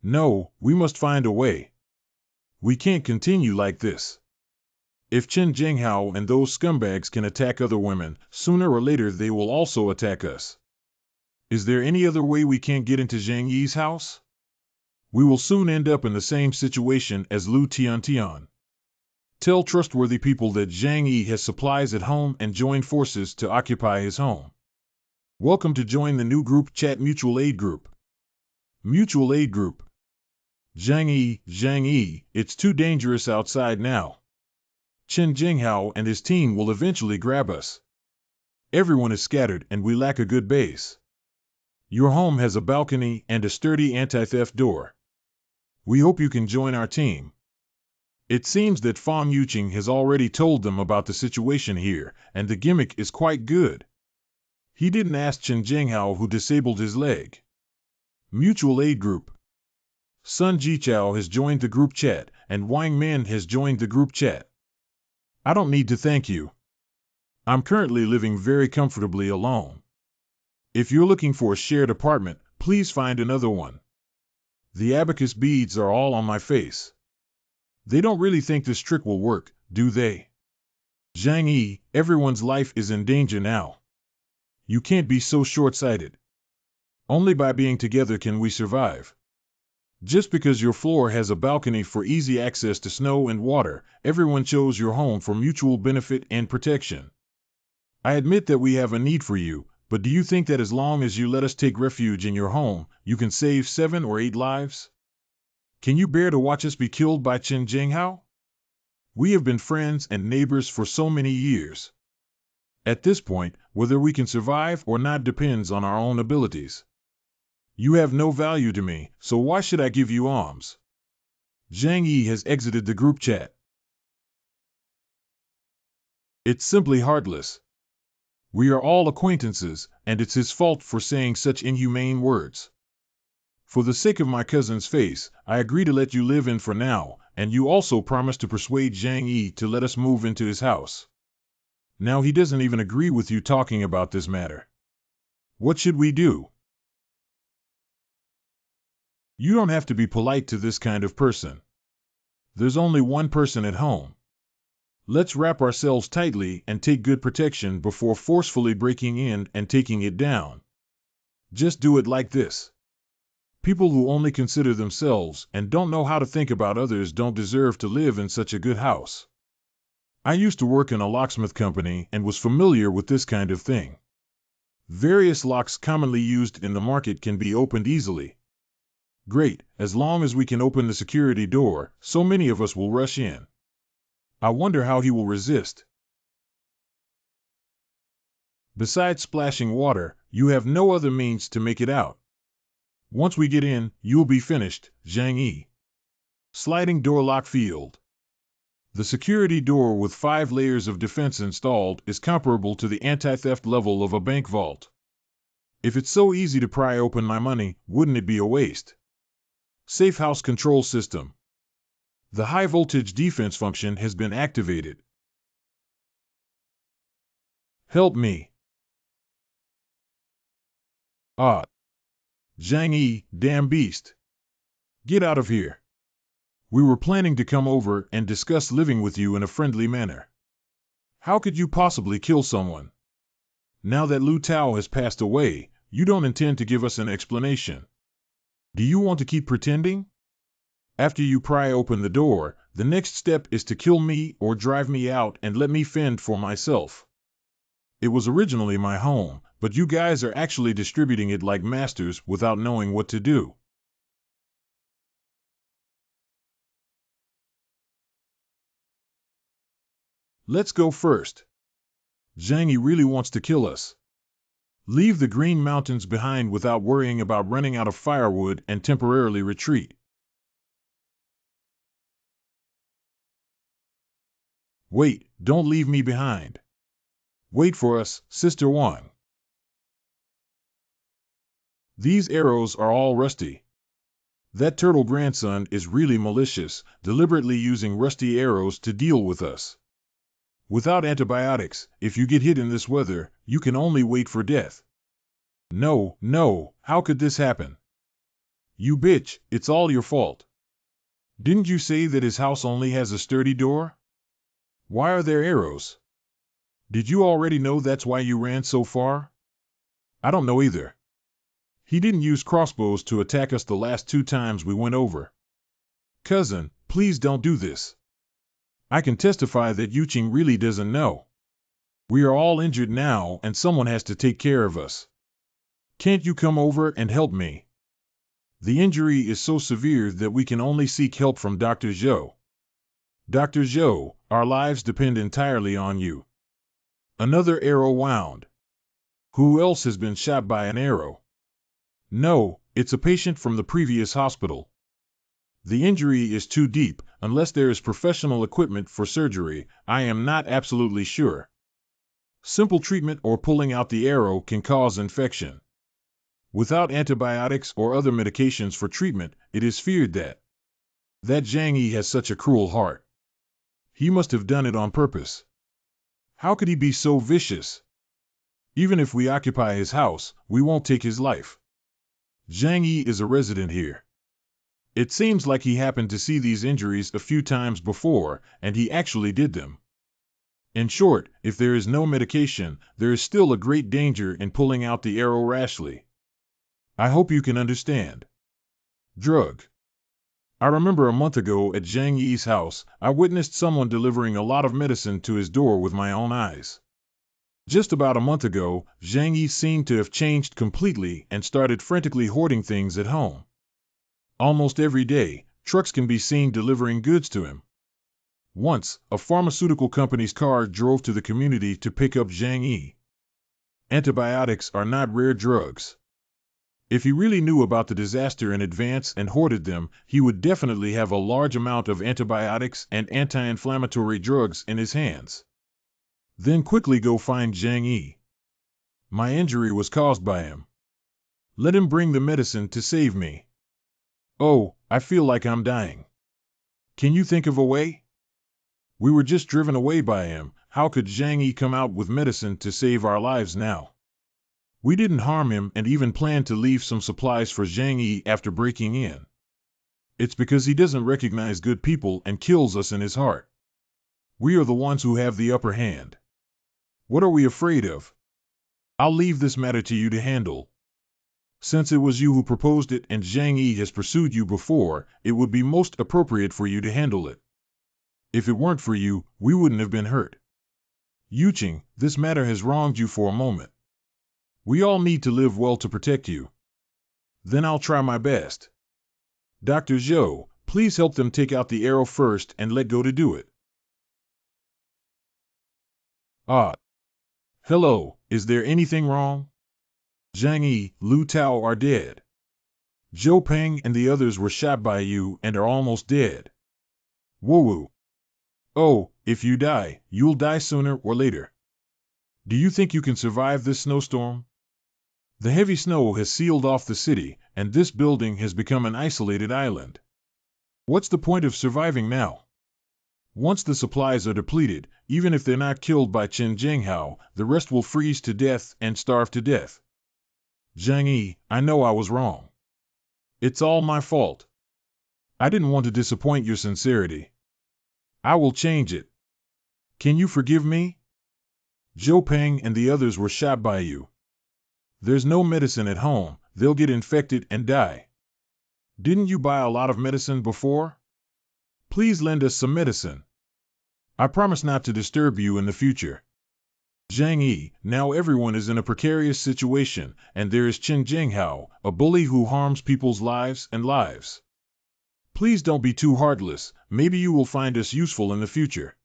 No, we must find a way. We can't continue like this. If Chen Jinghao and those scumbags can attack other women, sooner or later they will also attack us. Is there any other way we can't get into Zhang Yi's house? We will soon end up in the same situation as Lu Tiantian. Tell trustworthy people that Zhang Yi has supplies at home and join forces to occupy his home. Welcome to join the new group chat Mutual Aid Group. Mutual Aid Group. Zhang Yi, it's too dangerous outside now. Chen Jinghao and his team will eventually grab us. Everyone is scattered and we lack a good base. Your home has a balcony and a sturdy anti-theft door. We hope you can join our team. It seems that Fang Yuqing has already told them about the situation here, and the gimmick is quite good. He didn't ask Chen Jinghao who disabled his leg. Mutual Aid Group. Sun Jichao has joined the group chat, and Wang Min has joined the group chat. I don't need to thank you. I'm currently living very comfortably alone. If you're looking for a shared apartment, please find another one. The abacus beads are all on my face. They don't really think this trick will work, do they? Zhang Yi, everyone's life is in danger now. You can't be so short-sighted. Only by being together can we survive. Just because your floor has a balcony for easy access to snow and water, everyone chose your home for mutual benefit and protection. I admit that we have a need for you, but do you think that as long as you let us take refuge in your home, you can save 7 or 8 lives? Can you bear to watch us be killed by Chen Jinghao? We have been friends and neighbors for so many years. At this point, whether we can survive or not depends on our own abilities. You have no value to me, so why should I give you alms? Zhang Yi has exited the group chat. It's simply heartless. We are all acquaintances, and it's his fault for saying such inhumane words. For the sake of my cousin's face, I agree to let you live in for now, and you also promise to persuade Zhang Yi to let us move into his house. Now he doesn't even agree with you talking about this matter. What should we do? You don't have to be polite to this kind of person. There's only one person at home. Let's wrap ourselves tightly and take good protection before forcefully breaking in and taking it down. Just do it like this. People who only consider themselves and don't know how to think about others don't deserve to live in such a good house. I used to work in a locksmith company and was familiar with this kind of thing. Various locks commonly used in the market can be opened easily. Great, as long as we can open the security door, so many of us will rush in. I wonder how he will resist. Besides splashing water, you have no other means to make it out. Once we get in, you'll be finished, Zhang Yi. Sliding door lock field. The security door with 5 layers of defense installed is comparable to the anti-theft level of a bank vault. If it's so easy to pry open my money, wouldn't it be a waste? Safehouse control system. The high-voltage defense function has been activated. Help me. Ah. Zhang Yi, damn beast. Get out of here. We were planning to come over and discuss living with you in a friendly manner. How could you possibly kill someone? Now that Lu Tao has passed away, you don't intend to give us an explanation. Do you want to keep pretending? After you pry open the door, the next step is to kill me or drive me out and let me fend for myself. It was originally my home, but you guys are actually distributing it like masters without knowing what to do. Let's go first. Zhang Yi really wants to kill us. Leave the Green Mountains behind without worrying about running out of firewood and temporarily retreat. Wait, don't leave me behind. Wait for us, Sister Wang. These arrows are all rusty. That turtle grandson is really malicious, deliberately using rusty arrows to deal with us. Without antibiotics, if you get hit in this weather, you can only wait for death. No, no, how could this happen? You bitch, it's all your fault. Didn't you say that his house only has a sturdy door? Why are there arrows? Did you already know that's why you ran so far? I don't know either. He didn't use crossbows to attack us the last 2 times we went over. Cousin, please don't do this. I can testify that Yuqing really doesn't know. We are all injured now and someone has to take care of us. Can't you come over and help me? The injury is so severe that we can only seek help from Dr. Zhou. Dr. Zhou, our lives depend entirely on you. Another arrow wound. Who else has been shot by an arrow? No, it's a patient from the previous hospital. The injury is too deep, unless there is professional equipment for surgery, I am not absolutely sure. Simple treatment or pulling out the arrow can cause infection. Without antibiotics or other medications for treatment, it is feared that That Zhang Yi has such a cruel heart. He must have done it on purpose. How could he be so vicious? Even if we occupy his house, we won't take his life. Zhang Yi is a resident here. It seems like he happened to see these injuries a few times before, and he actually did them. In short, if there is no medication, there is still a great danger in pulling out the arrow rashly. I hope you can understand. Drug. I remember a month ago at Zhang Yi's house, I witnessed someone delivering a lot of medicine to his door with my own eyes. Just about a month ago, Zhang Yi seemed to have changed completely and started frantically hoarding things at home. Almost every day, trucks can be seen delivering goods to him. Once, a pharmaceutical company's car drove to the community to pick up Zhang Yi. Antibiotics are not rare drugs. If he really knew about the disaster in advance and hoarded them, he would definitely have a large amount of antibiotics and anti-inflammatory drugs in his hands. Then quickly go find Zhang Yi. My injury was caused by him. Let him bring the medicine to save me. Oh, I feel like I'm dying. Can you think of a way? We were just driven away by him. How could Zhang Yi come out with medicine to save our lives now? We didn't harm him and even planned to leave some supplies for Zhang Yi after breaking in. It's because he doesn't recognize good people and kills us in his heart. We are the ones who have the upper hand. What are we afraid of? I'll leave this matter to you to handle. Since it was you who proposed it and Zhang Yi has pursued you before, it would be most appropriate for you to handle it. If it weren't for you, we wouldn't have been hurt. Yuqing, this matter has wronged you for a moment. We all need to live well to protect you. Then I'll try my best. Dr. Zhou, please help them take out the arrow first and let go to do it. Ah. Hello, is there anything wrong? Zhang Yi, Lu Tao are dead. Zhou Peng and the others were shot by you and are almost dead. Woo-woo. Oh, if you die, you'll die sooner or later. Do you think you can survive this snowstorm? The heavy snow has sealed off the city, and this building has become an isolated island. What's the point of surviving now? Once the supplies are depleted, even if they're not killed by Qin Jinghao, the rest will freeze to death and starve to death. Zhang Yi, I know I was wrong. It's all my fault. I didn't want to disappoint your sincerity. I will change it. Can you forgive me? Zhou Peng and the others were shot by you. There's no medicine at home, they'll get infected and die. Didn't you buy a lot of medicine before? Please lend us some medicine. I promise not to disturb you in the future. Zhang Yi, now everyone is in a precarious situation, and there is Qin Jinghao, a bully who harms people's lives and lives. Please don't be too heartless, maybe you will find us useful in the future.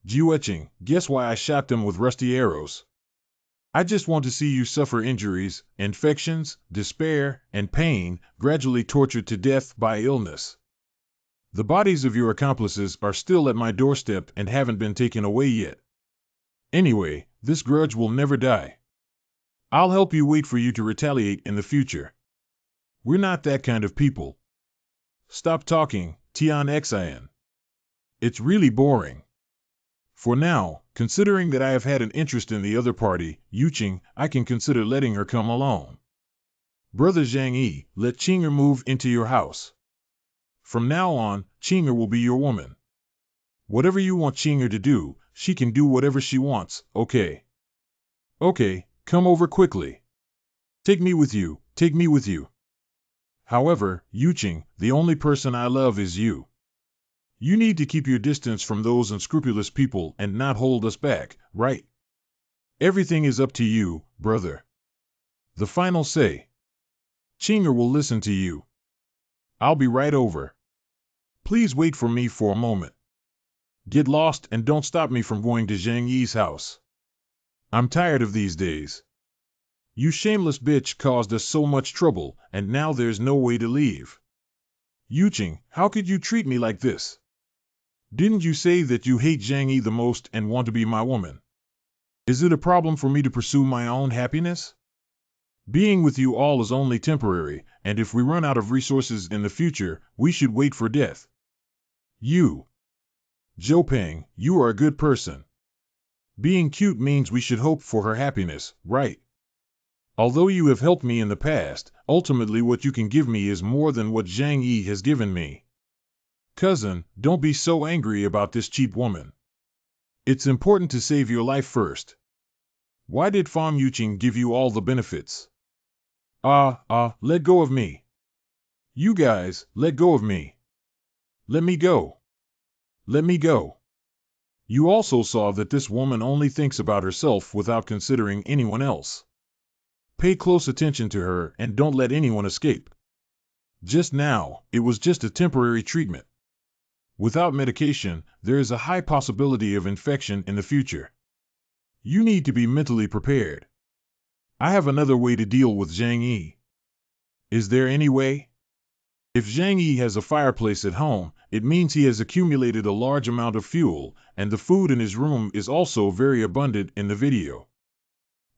Jiuqing, guess why I shot them with rusty arrows? I just want to see you suffer injuries, infections, despair, and pain, gradually tortured to death by illness. The bodies of your accomplices are still at my doorstep and haven't been taken away yet. Anyway, this grudge will never die. I'll help you wait for you to retaliate in the future. We're not that kind of people. Stop talking, Tian Xin. It's really boring. For now, considering that I have had an interest in the other party, Yuqing, I can consider letting her come alone. Brother Zhang Yi, let Qing'er move into your house. From now on, Qing'er will be your woman. Whatever you want Qing'er to do, she can do whatever she wants, okay? Okay, come over quickly. Take me with you, take me with you. However, Yuqing, the only person I love is you. You need to keep your distance from those unscrupulous people and not hold us back, right? Everything is up to you, brother. The final say. Qing'er will listen to you. I'll be right over. Please wait for me for a moment. Get lost and don't stop me from going to Zhang Yi's house. I'm tired of these days. You shameless bitch caused us so much trouble, and now there's no way to leave. Yuqing, how could you treat me like this? Didn't you say that you hate Zhang Yi the most and want to be my woman? Is it a problem for me to pursue my own happiness? Being with you all is only temporary, and if we run out of resources in the future, we should wait for death. You, Zhou Peng, you are a good person. Being cute means we should hope for her happiness, right? Although you have helped me in the past, ultimately what you can give me is more than what Zhang Yi has given me. Cousin, don't be so angry about this cheap woman. It's important to save your life first. Why did Fang Yuqing give you all the benefits? Let go of me. You guys, let go of me. Let me go. Let me go. You also saw that this woman only thinks about herself without considering anyone else. Pay close attention to her and don't let anyone escape. Just now, it was just a temporary treatment. Without medication, there is a high possibility of infection in the future. You need to be mentally prepared. I have another way to deal with Zhang Yi. Is there any way? If Zhang Yi has a fireplace at home, it means he has accumulated a large amount of fuel, and the food in his room is also very abundant in the video.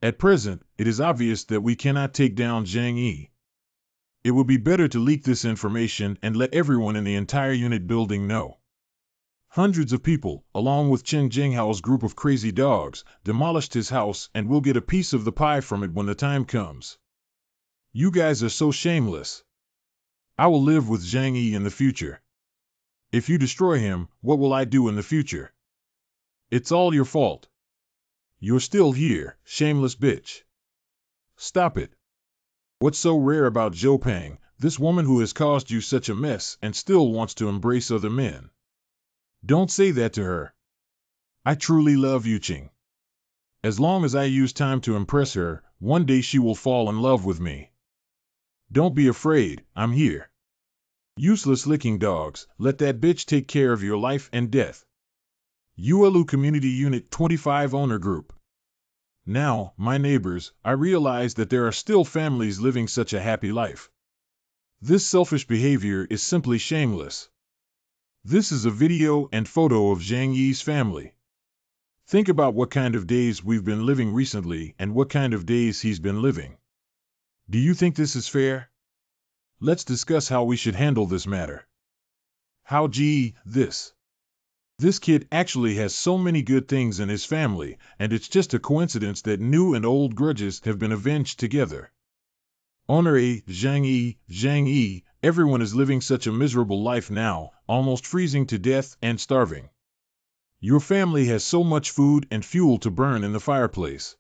At present, it is obvious that we cannot take down Zhang Yi. It would be better to leak this information and let everyone in the entire unit building know. Hundreds of people, along with Chen Jinghao's group of crazy dogs, demolished his house and will get a piece of the pie from it when the time comes. You guys are so shameless. I will live with Zhang Yi in the future. If you destroy him, what will I do in the future? It's all your fault. You're still here, shameless bitch. Stop it. What's so rare about Zhou Peng, this woman who has caused you such a mess and still wants to embrace other men? Don't say that to her. I truly love Yuqing. As long as I use time to impress her, one day she will fall in love with me. Don't be afraid, I'm here. Useless licking dogs, let that bitch take care of your life and death. Yuelu Community Unit 25 Owner Group. Now, my neighbors, I realize that there are still families living such a happy life. This selfish behavior is simply shameless. This is a video and photo of Zhang Yi's family. Think about what kind of days we've been living recently and what kind of days he's been living. Do you think this is fair? Let's discuss how we should handle this matter. How This kid actually has so many good things in his family, and it's just a coincidence that new and old grudges have been avenged together. Honor Zhang Yi, everyone is living such a miserable life now, almost freezing to death and starving. Your family has so much food and fuel to burn in the fireplace.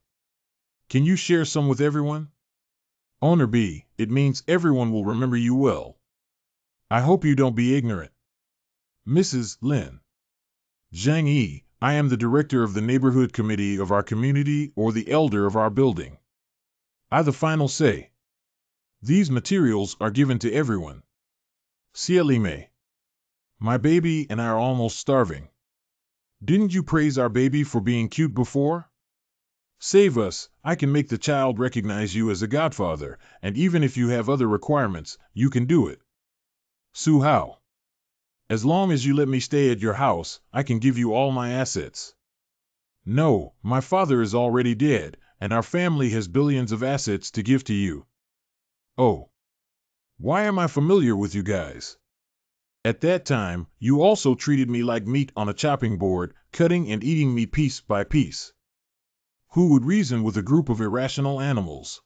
Can you share some with everyone? Honor B, it means everyone will remember you well. I hope you don't be ignorant. Mrs. Lin. Zhang Yi, I am the director of the neighborhood committee of our community or the elder of our building. I the final say. These materials are given to everyone. Xielime. My baby and I are almost starving. Didn't you praise our baby for being cute before? Save us, I can make the child recognize you as a godfather, and even if you have other requirements, you can do it. Su Hao. As long as you let me stay at your house, I can give you all my assets. No, my father is already dead, and our family has billions of assets to give to you. Oh. Why am I familiar with you guys? At that time, you also treated me like meat on a chopping board, cutting and eating me piece by piece. Who would reason with a group of irrational animals?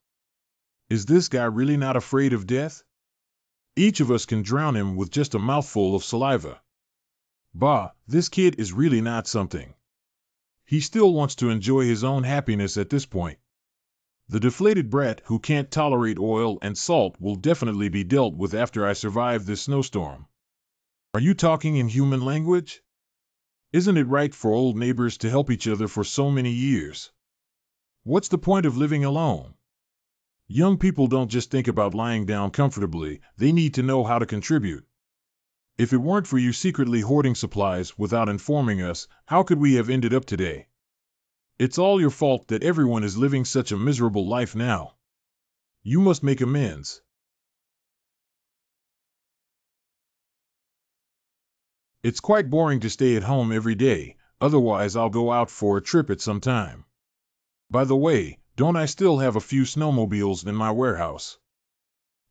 Is this guy really not afraid of death? Each of us can drown him with just a mouthful of saliva. Bah, this kid is really not something. He still wants to enjoy his own happiness at this point. The deflated brat who can't tolerate oil and salt will definitely be dealt with after I survive this snowstorm. Are you talking in human language? Isn't it right for old neighbors to help each other for so many years? What's the point of living alone? Young people don't just think about lying down comfortably, they need to know how to contribute. If it weren't for you secretly hoarding supplies without informing us, how could we have ended up today? It's all your fault that everyone is living such a miserable life now. You must make amends. It's quite boring to stay at home every day, otherwise I'll go out for a trip at some time. By the way, Don't I still have a few snowmobiles in my warehouse?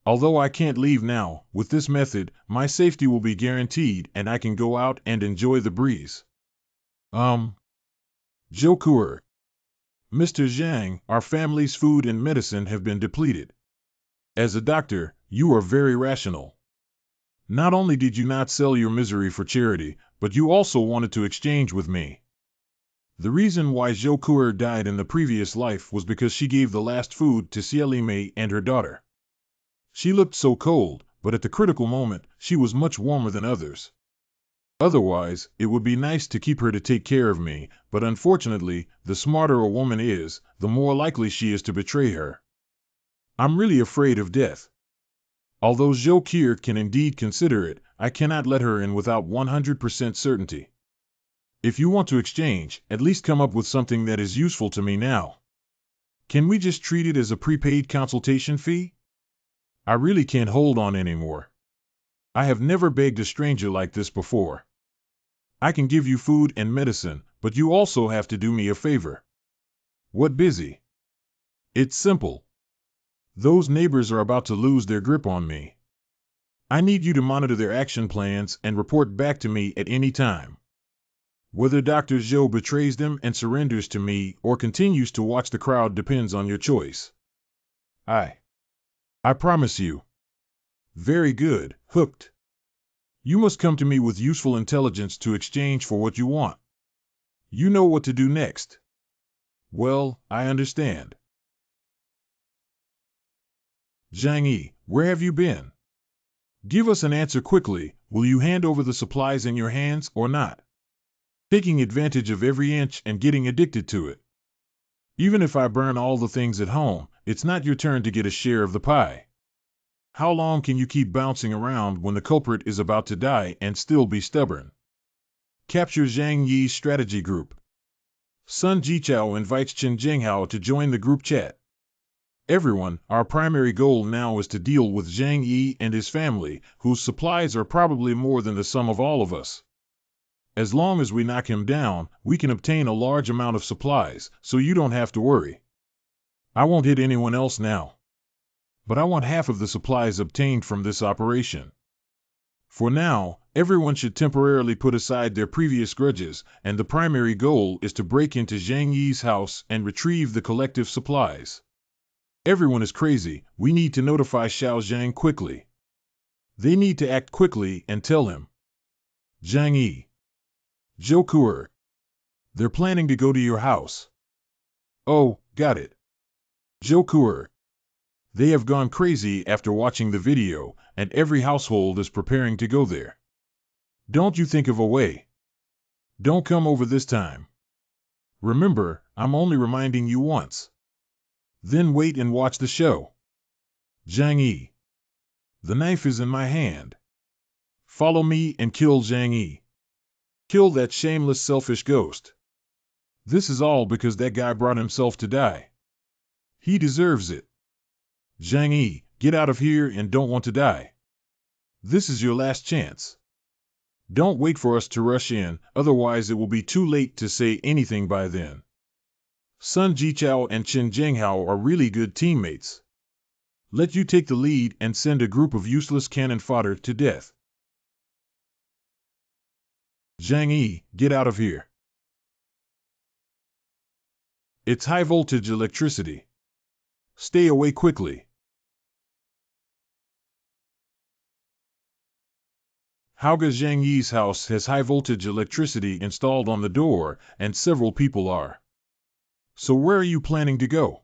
Although I can't leave now, with this method, my safety will be guaranteed and I can go out and enjoy the breeze. Joker. Mr. Zhang, our family's food and medicine have been depleted. As a doctor, you are very rational. Not only did you not sell your misery for charity, but you also wanted to exchange with me. The reason why Joker died in the previous life was because she gave the last food to Xiaomei and her daughter. She looked so cold, but at the critical moment, she was much warmer than others. Otherwise, it would be nice to keep her to take care of me, but unfortunately, the smarter a woman is, the more likely she is to betray her. I'm really afraid of death. Although Joker can indeed consider it, I cannot let her in without 100% certainty. If you want to exchange, at least come up with something that is useful to me now. Can we just treat it as a prepaid consultation fee? I really can't hold on anymore. I have never begged a stranger like this before. I can give you food and medicine, but you also have to do me a favor. What busy? It's simple. Those neighbors are about to lose their grip on me. I need you to monitor their action plans and report back to me at any time. Whether Dr. Zhou betrays them and surrenders to me or continues to watch the crowd depends on your choice. I promise you. Very good, hooked. You must come to me with useful intelligence to exchange for what you want. You know what to do next. Well, I understand. Zhang Yi, where have you been? Give us an answer quickly. Will you hand over the supplies in your hands or not? Taking advantage of every inch and getting addicted to it. Even if I burn all the things at home, it's not your turn to get a share of the pie. How long can you keep bouncing around when the culprit is about to die and still be stubborn? Capture Zhang Yi's strategy group. Sun Jichao invites Chen Jinghao to join the group chat. Everyone, our primary goal now is to deal with Zhang Yi and his family, whose supplies are probably more than the sum of all of us. As long as we knock him down, we can obtain a large amount of supplies, so you don't have to worry. I won't hit anyone else now. But I want half of the supplies obtained from this operation. For now, everyone should temporarily put aside their previous grudges, and the primary goal is to break into Zhang Yi's house and retrieve the collective supplies. Everyone is crazy. We need to notify Xiao Zhang quickly. They need to act quickly and tell him. Zhang Yi. Joker. They're planning to go to your house. Oh, got it. Joker. They have gone crazy after watching the video, and every household is preparing to go there. Don't you think of a way. Don't come over this time. Remember, I'm only reminding you once. Then wait and watch the show. Zhang Yi. The knife is in my hand. Follow me and kill Zhang Yi. Kill that shameless, selfish ghost. This is all because that guy brought himself to die. He deserves it. Zhang Yi, get out of here and don't want to die. This is your last chance. Don't wait for us to rush in, otherwise it will be too late to say anything by then. Sun Jichao and Chen Jinghao are really good teammates. Let you take the lead and send a group of useless cannon fodder to death. Zhang Yi, get out of here. It's high-voltage electricity. Stay away quickly. Hauge Zhang Yi's house has high-voltage electricity installed on the door, and several people are. So where are you planning to go?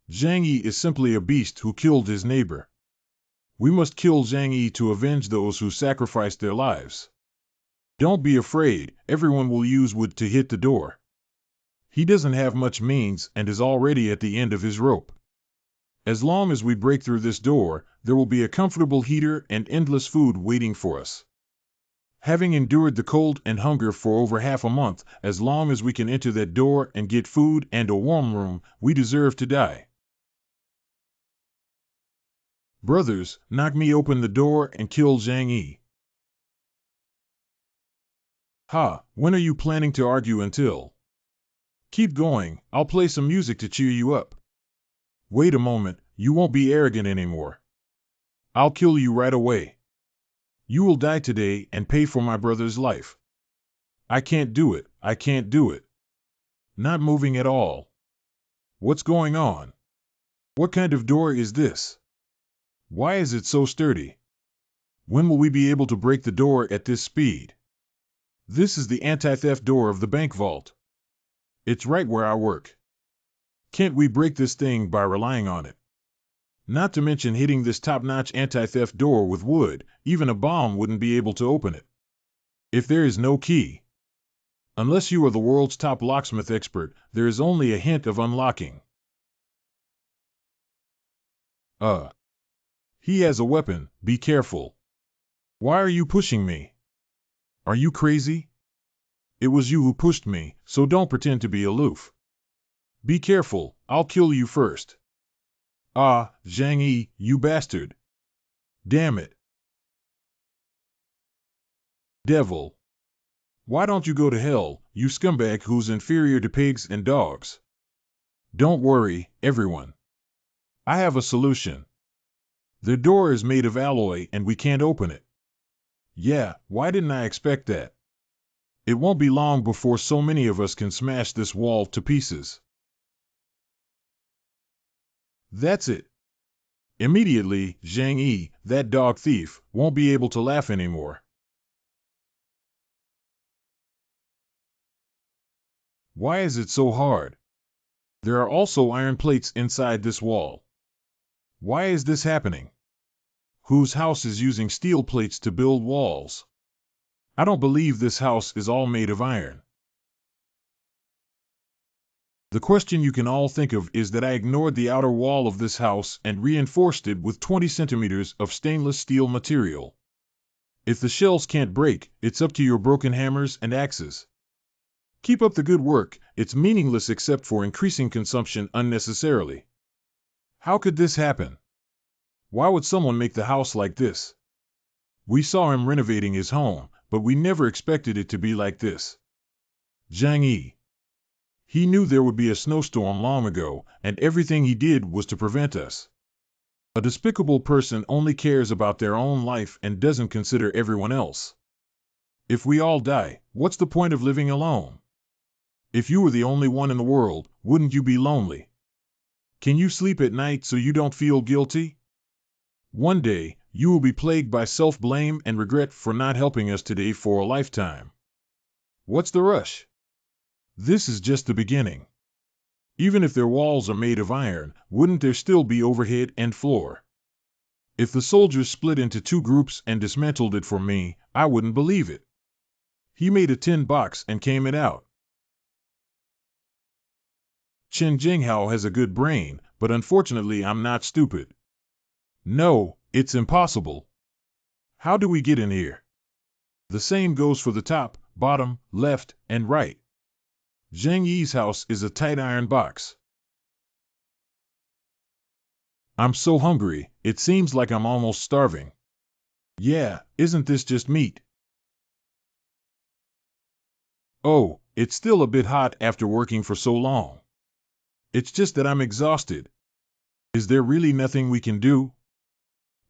Zhang Yi is simply a beast who killed his neighbor. We must kill Zhang Yi to avenge those who sacrificed their lives. Don't be afraid, everyone will use wood to hit the door. He doesn't have much means and is already at the end of his rope. As long as we break through this door, there will be a comfortable heater and endless food waiting for us. Having endured the cold and hunger for over half a month, as long as we can enter that door and get food and a warm room, we deserve to die. Brothers, knock me open the door and kill Zhang Yi. Ha, when are you planning to argue until? Keep going, I'll play some music to cheer you up. Wait a moment, you won't be arrogant anymore. I'll kill you right away. You will die today and pay for my brother's life. I can't do it, I can't do it. Not moving at all. What's going on? What kind of door is this? Why is it so sturdy? When will we be able to break the door at this speed? This is the anti-theft door of the bank vault. It's right where I work. Can't we break this thing by relying on it? Not to mention hitting this top-notch anti-theft door with wood, even a bomb wouldn't be able to open it. If there is no key. Unless you are the world's top locksmith expert, there is only a hint of unlocking. He has a weapon, be careful. Why are you pushing me? Are you crazy? It was you who pushed me, so don't pretend to be aloof. Be careful, I'll kill you first. Ah, Zhang Yi, you bastard. Damn it. Devil. Why don't you go to hell, you scumbag who's inferior to pigs and dogs? Don't worry, everyone. I have a solution. The door is made of alloy and we can't open it. Yeah, why didn't I expect that? It won't be long before so many of us can smash this wall to pieces. That's it. Immediately, Zhang Yi, that dog thief, won't be able to laugh anymore. Why is it so hard? There are also iron plates inside this wall. Why is this happening? Whose house is using steel plates to build walls? I don't believe this house is all made of iron. The question you can all think of is that I ignored the outer wall of this house and reinforced it with 20 centimeters of stainless steel material. If the shells can't break, it's up to your broken hammers and axes. Keep up the good work, it's meaningless except for increasing consumption unnecessarily. How could this happen? Why would someone make the house like this? We saw him renovating his home, but we never expected it to be like this. Zhang Yi. He knew there would be a snowstorm long ago, and everything he did was to prevent us. A despicable person only cares about their own life and doesn't consider everyone else. If we all die, what's the point of living alone? If you were the only one in the world, wouldn't you be lonely? Can you sleep at night so you don't feel guilty? One day, you will be plagued by self-blame and regret for not helping us today for a lifetime. What's the rush? This is just the beginning. Even if their walls are made of iron, wouldn't there still be overhead and floor? If the soldiers split into two groups and dismantled it for me, I wouldn't believe it. He made a tin box and came it out. Chen Jinghao has a good brain, but unfortunately I'm not stupid. No, it's impossible. How do we get in here? The same goes for the top, bottom, left, and right. Zhang Yi's house is a tight iron box. I'm so hungry, it seems like I'm almost starving. Yeah, isn't this just meat? Oh, it's still a bit hot after working for so long. It's just that I'm exhausted. Is there really nothing we can do?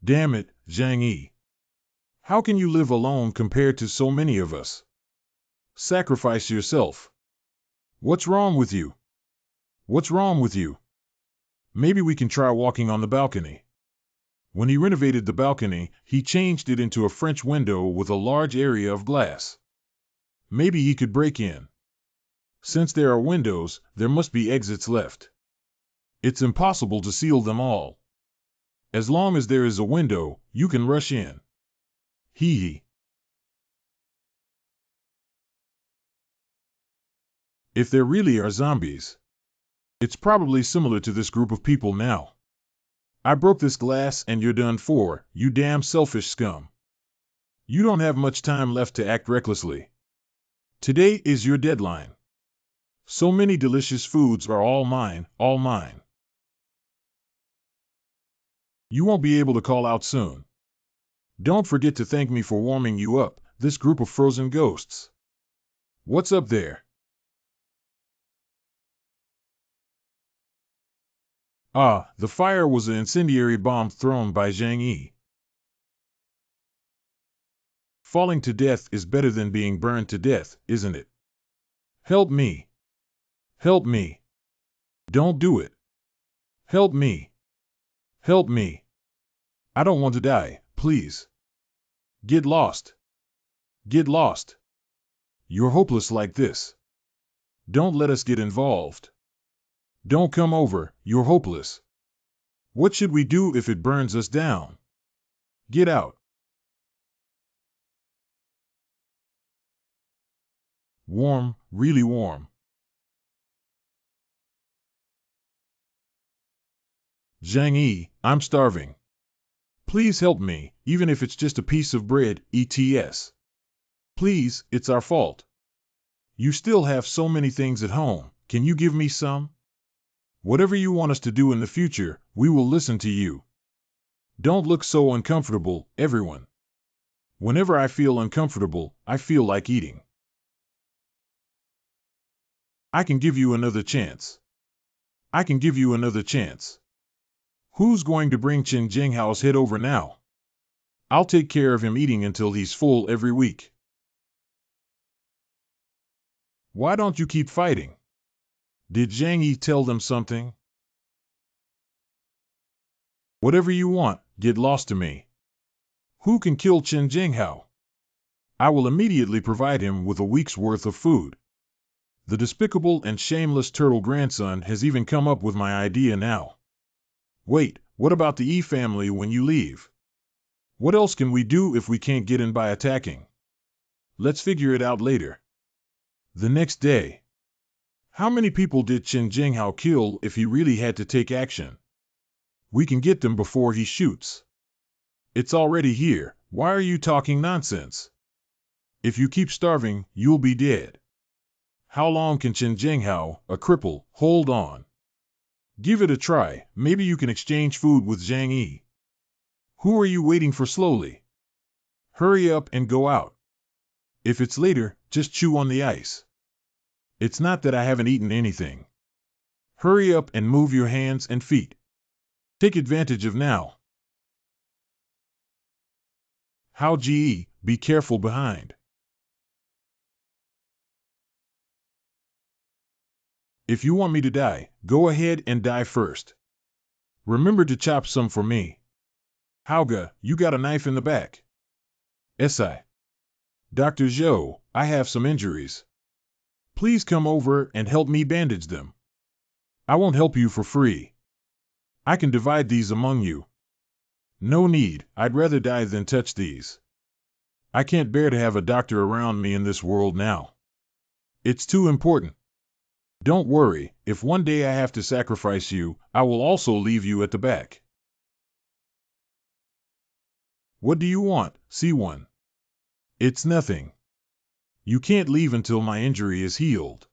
Damn it, Zhang Yi. How can you live alone compared to so many of us? Sacrifice yourself. What's wrong with you? What's wrong with you? Maybe we can try walking on the balcony. When he renovated the balcony, he changed it into a French window with a large area of glass. Maybe he could break in. Since there are windows, there must be exits left. It's impossible to seal them all. As long as there is a window, you can rush in. Hee hee. If there really are zombies, it's probably similar to this group of people now. I broke this glass and you're done for, you damn selfish scum. You don't have much time left to act recklessly. Today is your deadline. So many delicious foods are all mine, all mine. You won't be able to call out soon. Don't forget to thank me for warming you up, this group of frozen ghosts. What's up there? Ah, the fire was an incendiary bomb thrown by Zhang Yi. Falling to death is better than being burned to death, isn't it? Help me. Help me. Don't do it. Help me. Help me. I don't want to die, please. Get lost. Get lost. You're hopeless like this. Don't let us get involved. Don't come over, you're hopeless. What should we do if it burns us down? Get out. Warm, really warm. Zhang Yi, I'm starving. Please help me, even if it's just a piece of bread, etc. Please, it's our fault. You still have so many things at home, can you give me some? Whatever you want us to do in the future, we will listen to you. Don't look so uncomfortable, everyone. Whenever I feel uncomfortable, I feel like eating. I can give you another chance. I can give you another chance. Who's going to bring Chen Jinghao's head over now? I'll take care of him eating until he's full every week. Why don't you keep fighting? Did Zhang Yi tell them something? Whatever you want, get lost to me. Who can kill Chen Jinghao? I will immediately provide him with a week's worth of food. The despicable and shameless turtle grandson has even come up with my idea now. Wait, what about the Yi family when you leave? What else can we do if we can't get in by attacking? Let's figure it out later. The next day. How many people did Chen Jinghao kill if he really had to take action? We can get them before he shoots. It's already here, why are you talking nonsense? If you keep starving, you'll be dead. How long can Chen Jinghao, a cripple, hold on? Give it a try, maybe you can exchange food with Zhang Yi. Who are you waiting for slowly? Hurry up and go out. If it's later, just chew on the ice. It's not that I haven't eaten anything. Hurry up and move your hands and feet. Take advantage of now. How Ji, be careful behind. If you want me to die, go ahead and die first. Remember to chop some for me. Hauga, you got a knife in the back. Si. Dr. Zhou, I have some injuries. Please come over and help me bandage them. I won't help you for free. I can divide these among you. No need, I'd rather die than touch these. I can't bear to have a doctor around me in this world now. It's too important. Don't worry, if one day I have to sacrifice you, I will also leave you at the back. What do you want, C1? It's nothing. You can't leave until my injury is healed.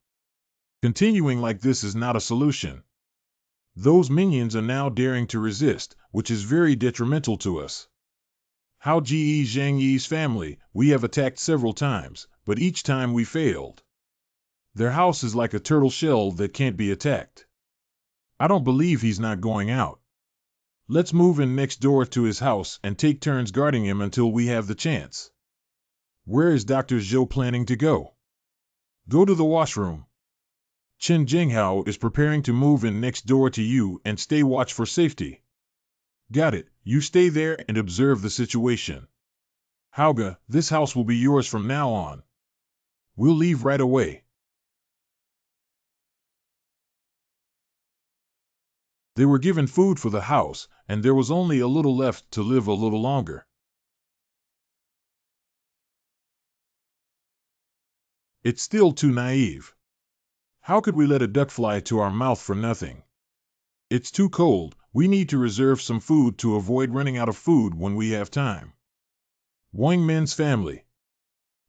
Continuing like this is not a solution. Those minions are now daring to resist, which is very detrimental to us. How Ji Zhang Yi's family, we have attacked several times, but each time we failed. Their house is like a turtle shell that can't be attacked. I don't believe he's not going out. Let's move in next door to his house and take turns guarding him until we have the chance. Where is Dr. Zhou planning to go? Go to the washroom. Chen Jinghao is preparing to move in next door to you and stay watch for safety. Got it, you stay there and observe the situation. Hauga, this house will be yours from now on. We'll leave right away. They were given food for the house, and there was only a little left to live a little longer. It's still too naive. How could we let a duck fly to our mouth for nothing? It's too cold, we need to reserve some food to avoid running out of food when we have time. Wang Min's family.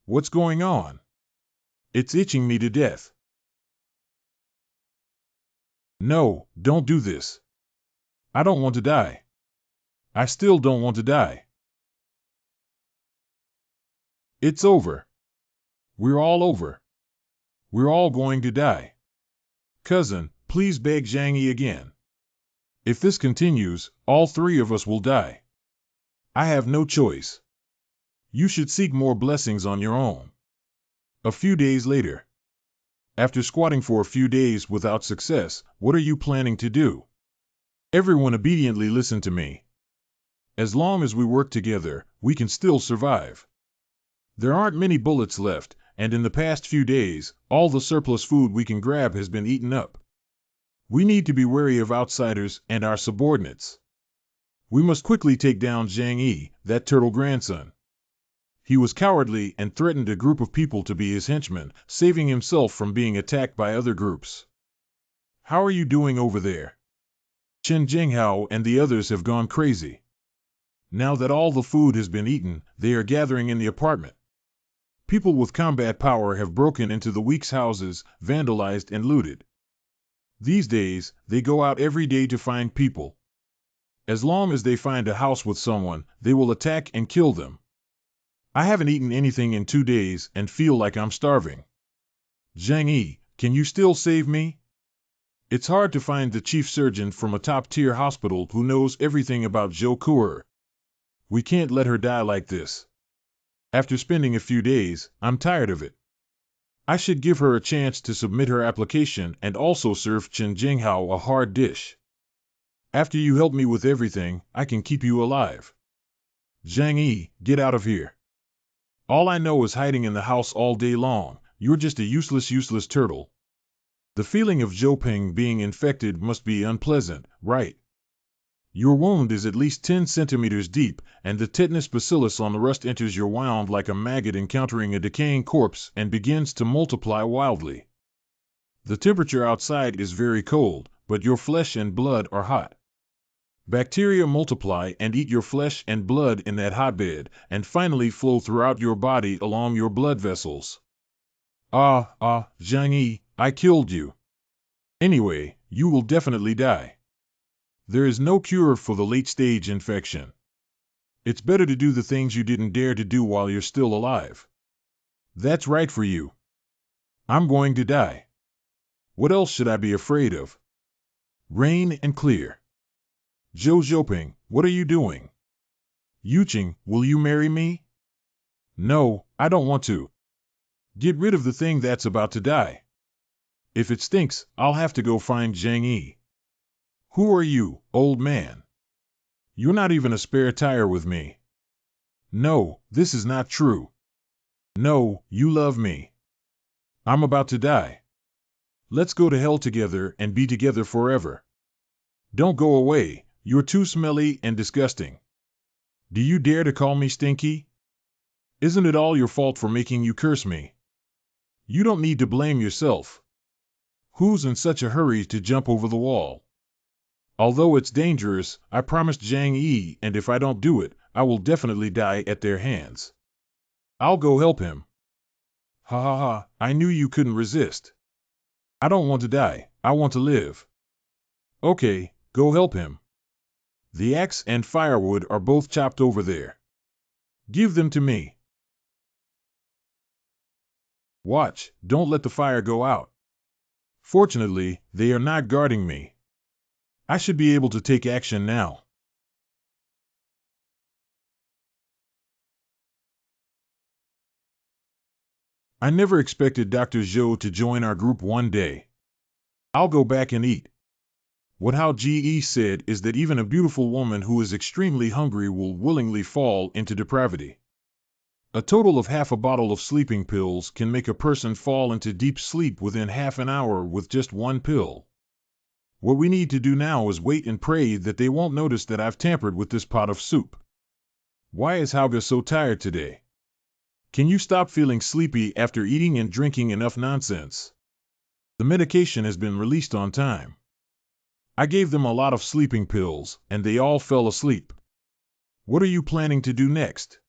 What's going on? It's itching me to death. No, don't do this. I don't want to die. I still don't want to die. It's over. We're all over. We're all going to die. Cousin, please beg Zhang Yi again. If this continues, all three of us will die. I have no choice. You should seek more blessings on your own. A few days later. After squatting for a few days without success, what are you planning to do? Everyone obediently listened to me. As long as we work together, we can still survive. There aren't many bullets left, and in the past few days, all the surplus food we can grab has been eaten up. We need to be wary of outsiders and our subordinates. We must quickly take down Zhang Yi, that turtle grandson. He was cowardly and threatened a group of people to be his henchmen, saving himself from being attacked by other groups. How are you doing over there? Chen Jinghao and the others have gone crazy. Now that all the food has been eaten, they are gathering in the apartment. People with combat power have broken into the weak's houses, vandalized and looted. These days, they go out every day to find people. As long as they find a house with someone, they will attack and kill them. I haven't eaten anything in 2 days and feel like I'm starving. Zhang Yi, can you still save me? It's hard to find the chief surgeon from a top-tier hospital who knows everything about Zhou Kuer. We can't let her die like this. After spending a few days, I'm tired of it. I should give her a chance to submit her application and also serve Chen Jinghao a hard dish. After you help me with everything, I can keep you alive. Zhang Yi, get out of here. All I know is hiding in the house all day long. You're just a useless turtle. The feeling of Zhouping being infected must be unpleasant, right? Your wound is at least 10 centimeters deep, and the tetanus bacillus on the rust enters your wound like a maggot encountering a decaying corpse and begins to multiply wildly. The temperature outside is very cold, but your flesh and blood are hot. Bacteria multiply and eat your flesh and blood in that hotbed, and finally flow throughout your body along your blood vessels. Zhang Yi, I killed you. Anyway, you will definitely die. There is no cure for the late-stage infection. It's better to do the things you didn't dare to do while you're still alive. That's right for you. I'm going to die. What else should I be afraid of? Rain and clear. Zhou Zhouping, what are you doing? Yuqing, will you marry me? No, I don't want to. Get rid of the thing that's about to die. If it stinks, I'll have to go find Zhang Yi. Who are you, old man? You're not even a spare tire with me. No, this is not true. No, you love me. I'm about to die. Let's go to hell together and be together forever. Don't go away, you're too smelly and disgusting. Do you dare to call me stinky? Isn't it all your fault for making you curse me? You don't need to blame yourself. Who's in such a hurry to jump over the wall? Although it's dangerous, I promised Zhang Yi, and if I don't do it, I will definitely die at their hands. I'll go help him. Ha, I knew you couldn't resist. I don't want to die, I want to live. Okay, go help him. The axe and firewood are both chopped over there. Give them to me. Watch, don't let the fire go out. Fortunately, they are not guarding me. I should be able to take action now. I never expected Dr. Zhou to join our group one day. I'll go back and eat. What Hao Ji said is that even a beautiful woman who is extremely hungry will willingly fall into depravity. A total of half a bottle of sleeping pills can make a person fall into deep sleep within half an hour with just one pill. What we need to do now is wait and pray that they won't notice that I've tampered with this pot of soup. Why is Hauga so tired today? Can you stop feeling sleepy after eating and drinking enough nonsense? The medication has been released on time. I gave them a lot of sleeping pills, and they all fell asleep. What are you planning to do next?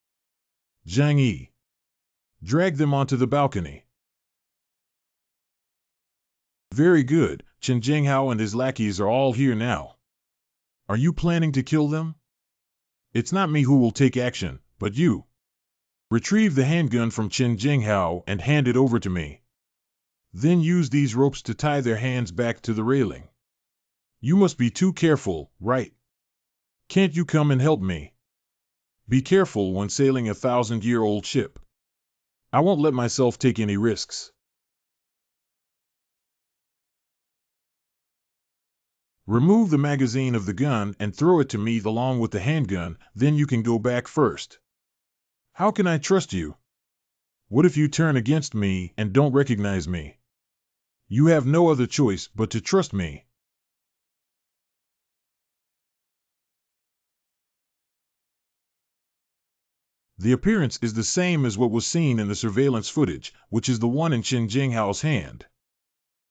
Zhang Yi. Drag them onto the balcony. Very good, Chen Jinghao and his lackeys are all here now. Are you planning to kill them? It's not me who will take action, but you. Retrieve the handgun from Chen Jinghao and hand it over to me. Then use these ropes to tie their hands back to the railing. You must be too careful, right? Can't you come and help me? Be careful when sailing a 1,000-year-old ship. I won't let myself take any risks. Remove the magazine of the gun and throw it to me along with the handgun, then you can go back first. How can I trust you? What if you turn against me and don't recognize me? You have no other choice but to trust me. The appearance is the same as what was seen in the surveillance footage, which is the one in Chen Jinghao's hand.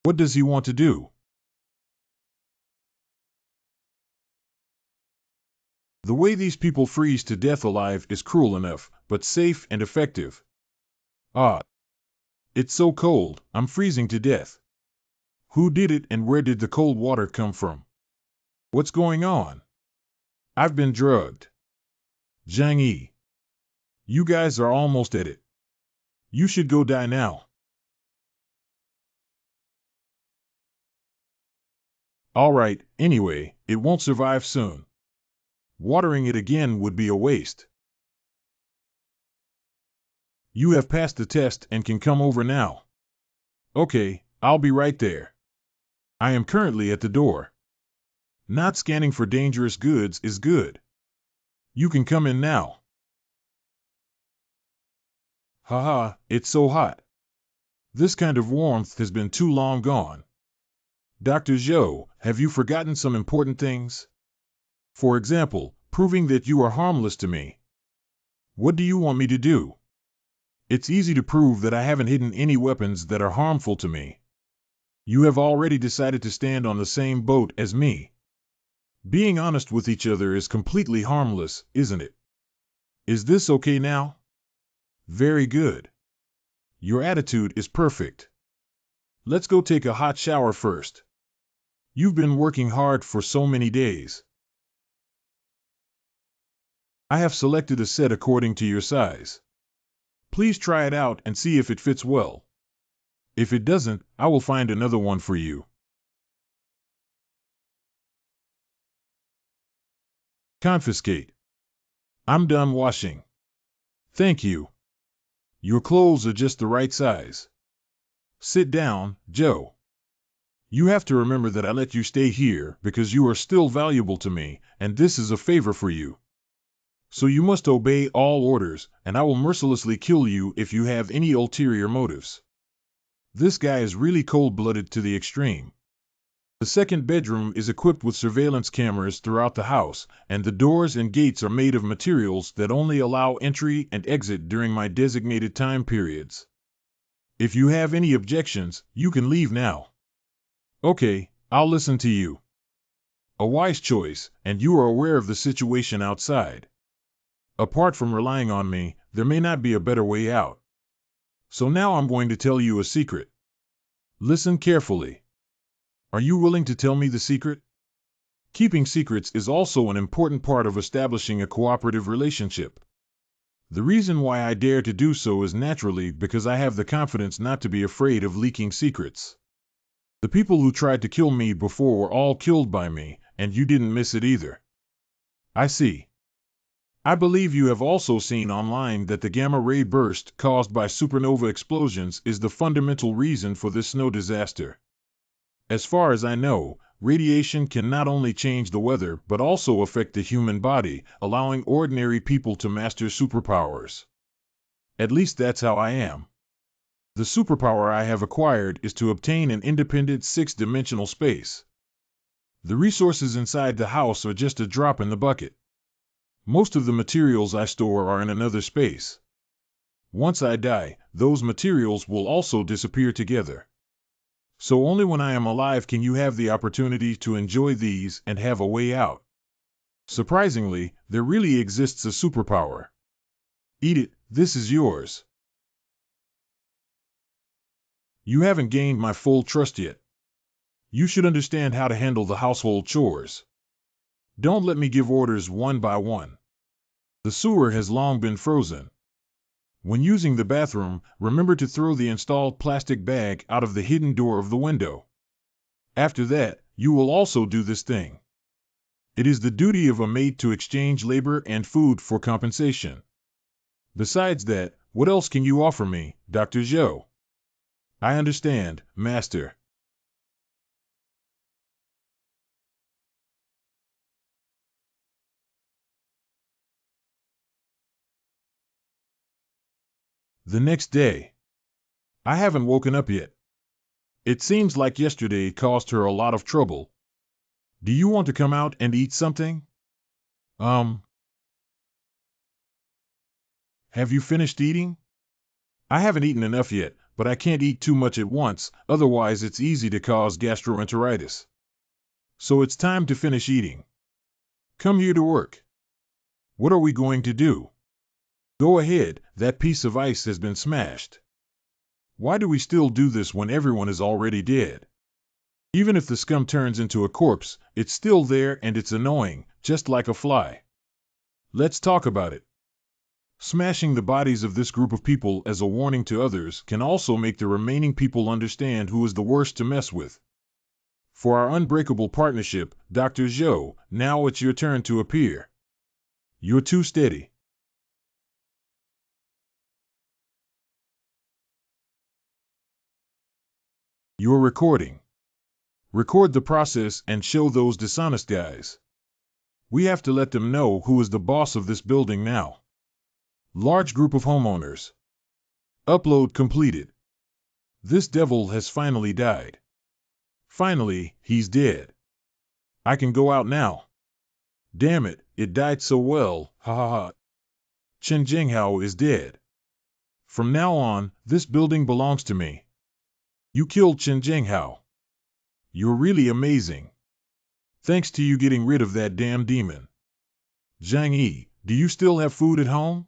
What does he want to do? The way these people freeze to death alive is cruel enough, but safe and effective. Ah, it's so cold, I'm freezing to death. Who did it and where did the cold water come from? What's going on? I've been drugged. Zhang Yi. You guys are almost at it. You should go die now. Alright, anyway, it won't survive soon. Watering it again would be a waste. You have passed the test and can come over now. Okay, I'll be right there. I am currently at the door. Not scanning for dangerous goods is good. You can come in now. Haha, it's so hot. This kind of warmth has been too long gone. Dr. Zhou, have you forgotten some important things? For example, proving that you are harmless to me. What do you want me to do? It's easy to prove that I haven't hidden any weapons that are harmful to me. You have already decided to stand on the same boat as me. Being honest with each other is completely harmless, isn't it? Is this okay now? Very good. Your attitude is perfect. Let's go take a hot shower first. You've been working hard for so many days. I have selected a set according to your size. Please try it out and see if it fits well. If it doesn't, I will find another one for you. Confiscate. I'm done washing. Thank you. Your clothes are just the right size. Sit down, Joe. You have to remember that I let you stay here because you are still valuable to me, and this is a favor for you. So you must obey all orders, and I will mercilessly kill you if you have any ulterior motives. This guy is really cold-blooded to the extreme. The second bedroom is equipped with surveillance cameras throughout the house, and the doors and gates are made of materials that only allow entry and exit during my designated time periods. If you have any objections, you can leave now. Okay, I'll listen to you. A wise choice, and you are aware of the situation outside. Apart from relying on me, there may not be a better way out. So now I'm going to tell you a secret. Listen carefully. Are you willing to tell me the secret? Keeping secrets is also an important part of establishing a cooperative relationship. The reason why I dare to do so is naturally because I have the confidence not to be afraid of leaking secrets. The people who tried to kill me before were all killed by me, and you didn't miss it either. I see. I believe you have also seen online that the gamma-ray burst caused by supernova explosions is the fundamental reason for this snow disaster. As far as I know, radiation can not only change the weather but also affect the human body, allowing ordinary people to master superpowers. At least that's how I am. The superpower I have acquired is to obtain an independent 6-dimensional space. The resources inside the house are just a drop in the bucket. Most of the materials I store are in another space. Once I die, those materials will also disappear together. So only when I am alive can you have the opportunity to enjoy these and have a way out. Surprisingly, there really exists a superpower. Eat it, this is yours. You haven't gained my full trust yet. You should understand how to handle the household chores. Don't let me give orders one by one. The sewer has long been frozen. When using the bathroom, remember to throw the installed plastic bag out of the hidden door of the window. After that, you will also do this thing. It is the duty of a maid to exchange labor and food for compensation. Besides that, what else can you offer me, Dr. Zhou? I understand, Master. The next day. I haven't woken up yet. It seems like yesterday caused her a lot of trouble. Do you want to come out and eat something? Um, have you finished eating? I haven't eaten enough yet, but I can't eat too much at once, otherwise it's easy to cause gastroenteritis. So it's time to finish eating. Come here to work. What are we going to do? Go ahead, that piece of ice has been smashed. Why do we still do this when everyone is already dead? Even if the scum turns into a corpse, it's still there and it's annoying, just like a fly. Let's talk about it. Smashing the bodies of this group of people as a warning to others can also make the remaining people understand who is the worst to mess with. For our unbreakable partnership, Dr. Zhou, now it's your turn to appear. You're too steady. You're recording. Record the process and show those dishonest guys. We have to let them know who is the boss of this building now. Large group of homeowners. Upload completed. This devil has finally died. Finally, he's dead. I can go out now. Damn it, it died so well, ha ha ha. Chen Jinghao is dead. From now on, this building belongs to me. You killed Chen Jinghao. You're really amazing. Thanks to you getting rid of that damn demon. Zhang Yi, do you still have food at home?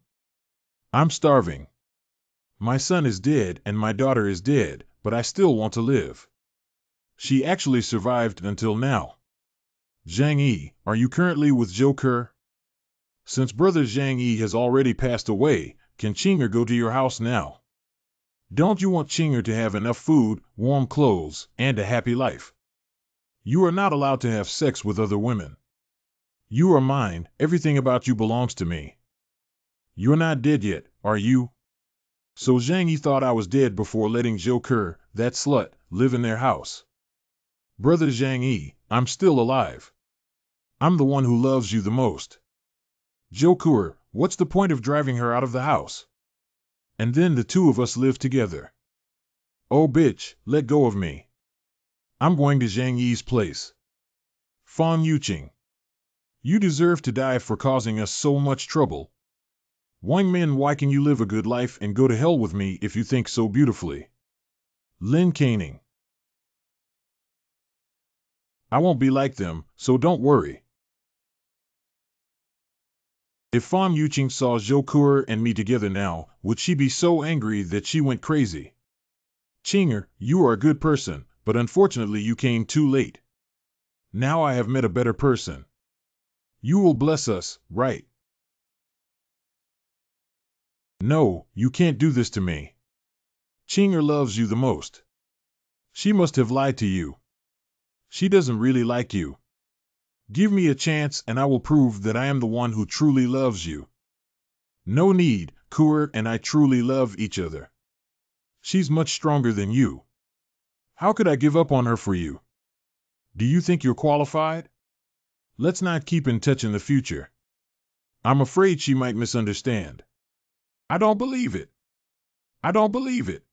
I'm starving. My son is dead and my daughter is dead, but I still want to live. She actually survived until now. Zhang Yi, are you currently with Zhou Ke? Since brother Zhang Yi has already passed away, can Qinger go to your house now? Don't you want Qinger to have enough food, warm clothes, and a happy life? You are not allowed to have sex with other women. You are mine, everything about you belongs to me. You're not dead yet, are you? So Zhang Yi thought I was dead before letting Zhou Ke, that slut, live in their house. Brother Zhang Yi, I'm still alive. I'm the one who loves you the most. Zhou Ke, what's the point of driving her out of the house? And then the two of us live together. Oh bitch, let go of me. I'm going to Zhang Yi's place. Fan Yuqing. You deserve to die for causing us so much trouble. Wang Min, why can you live a good life and go to hell with me if you think so beautifully? Lin Caning. I won't be like them, so don't worry. If Fan Yuqing saw Zhou Ke and me together now, would she be so angry that she went crazy? Qinger, you are a good person, but unfortunately you came too late. Now I have met a better person. You will bless us, right? No, you can't do this to me. Qinger loves you the most. She must have lied to you. She doesn't really like you. Give me a chance and I will prove that I am the one who truly loves you. No need, Ke and I truly love each other. She's much stronger than you. How could I give up on her for you? Do you think you're qualified? Let's not keep in touch in the future. I'm afraid she might misunderstand. I don't believe it. I don't believe it.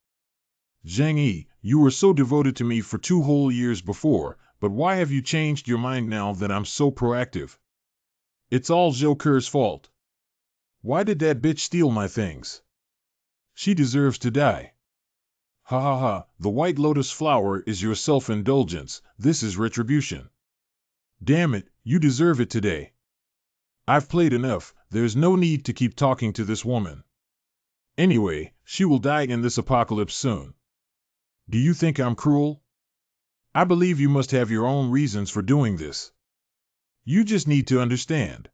Zhang Yi, you were so devoted to me for 2 whole years before, but why have you changed your mind now that I'm so proactive? It's all Zhou Ke's fault. Why did that bitch steal my things? She deserves to die. Ha ha ha, the white lotus flower is your self-indulgence, this is retribution. Damn it, you deserve it today. I've played enough, there's no need to keep talking to this woman. Anyway, she will die in this apocalypse soon. Do you think I'm cruel? I believe you must have your own reasons for doing this. You just need to understand.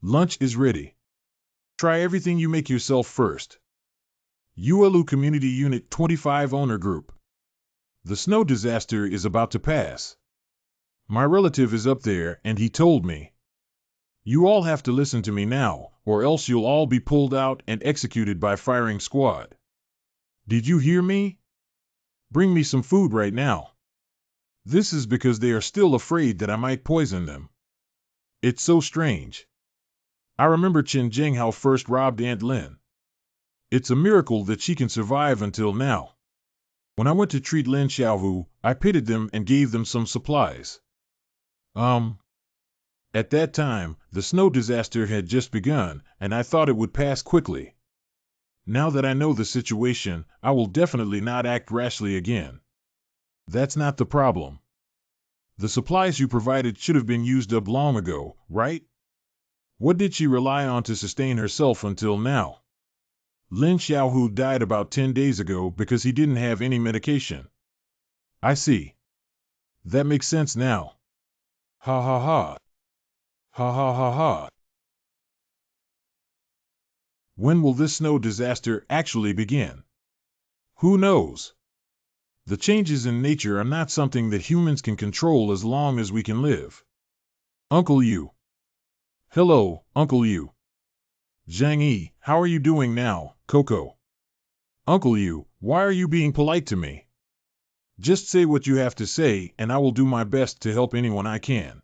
Lunch is ready. Try everything you make yourself first. Yuelu Community Unit 25 Owner Group. The snow disaster is about to pass. My relative is up there and he told me. You all have to listen to me now, or else you'll all be pulled out and executed by firing squad. Did you hear me? Bring me some food right now. This is because they are still afraid that I might poison them. It's so strange. I remember Chen Jinghao first robbed Aunt Lin. It's a miracle that she can survive until now. When I went to treat Lin Xiaohu, I pitied them and gave them some supplies. At that time, the snow disaster had just begun, and I thought it would pass quickly. Now that I know the situation, I will definitely not act rashly again. That's not the problem. The supplies you provided should have been used up long ago, right? What did she rely on to sustain herself until now? Lin Xiaohu died about 10 days ago because he didn't have any medication. I see. That makes sense now. Ha ha ha. Ha ha ha ha. When will this snow disaster actually begin? Who knows? The changes in nature are not something that humans can control as long as we can live. Uncle Yu. Hello, Uncle Yu. Zhang Yi, how are you doing now, Coco? Uncle Yu, why are you being polite to me? Just say what you have to say, and I will do my best to help anyone I can.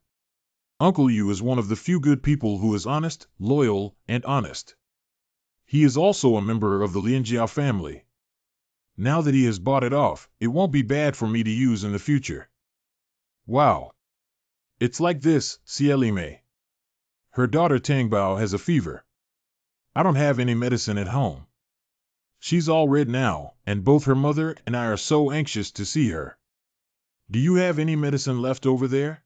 Uncle Yu is one of the few good people who is honest, loyal, and honest. He is also a member of the Lianjiao family. Now that he has bought it off, it won't be bad for me to use in the future. Wow. It's like this, Xie Mei. Her daughter Tangbao has a fever. I don't have any medicine at home. She's all red now, and both her mother and I are so anxious to see her. Do you have any medicine left over there?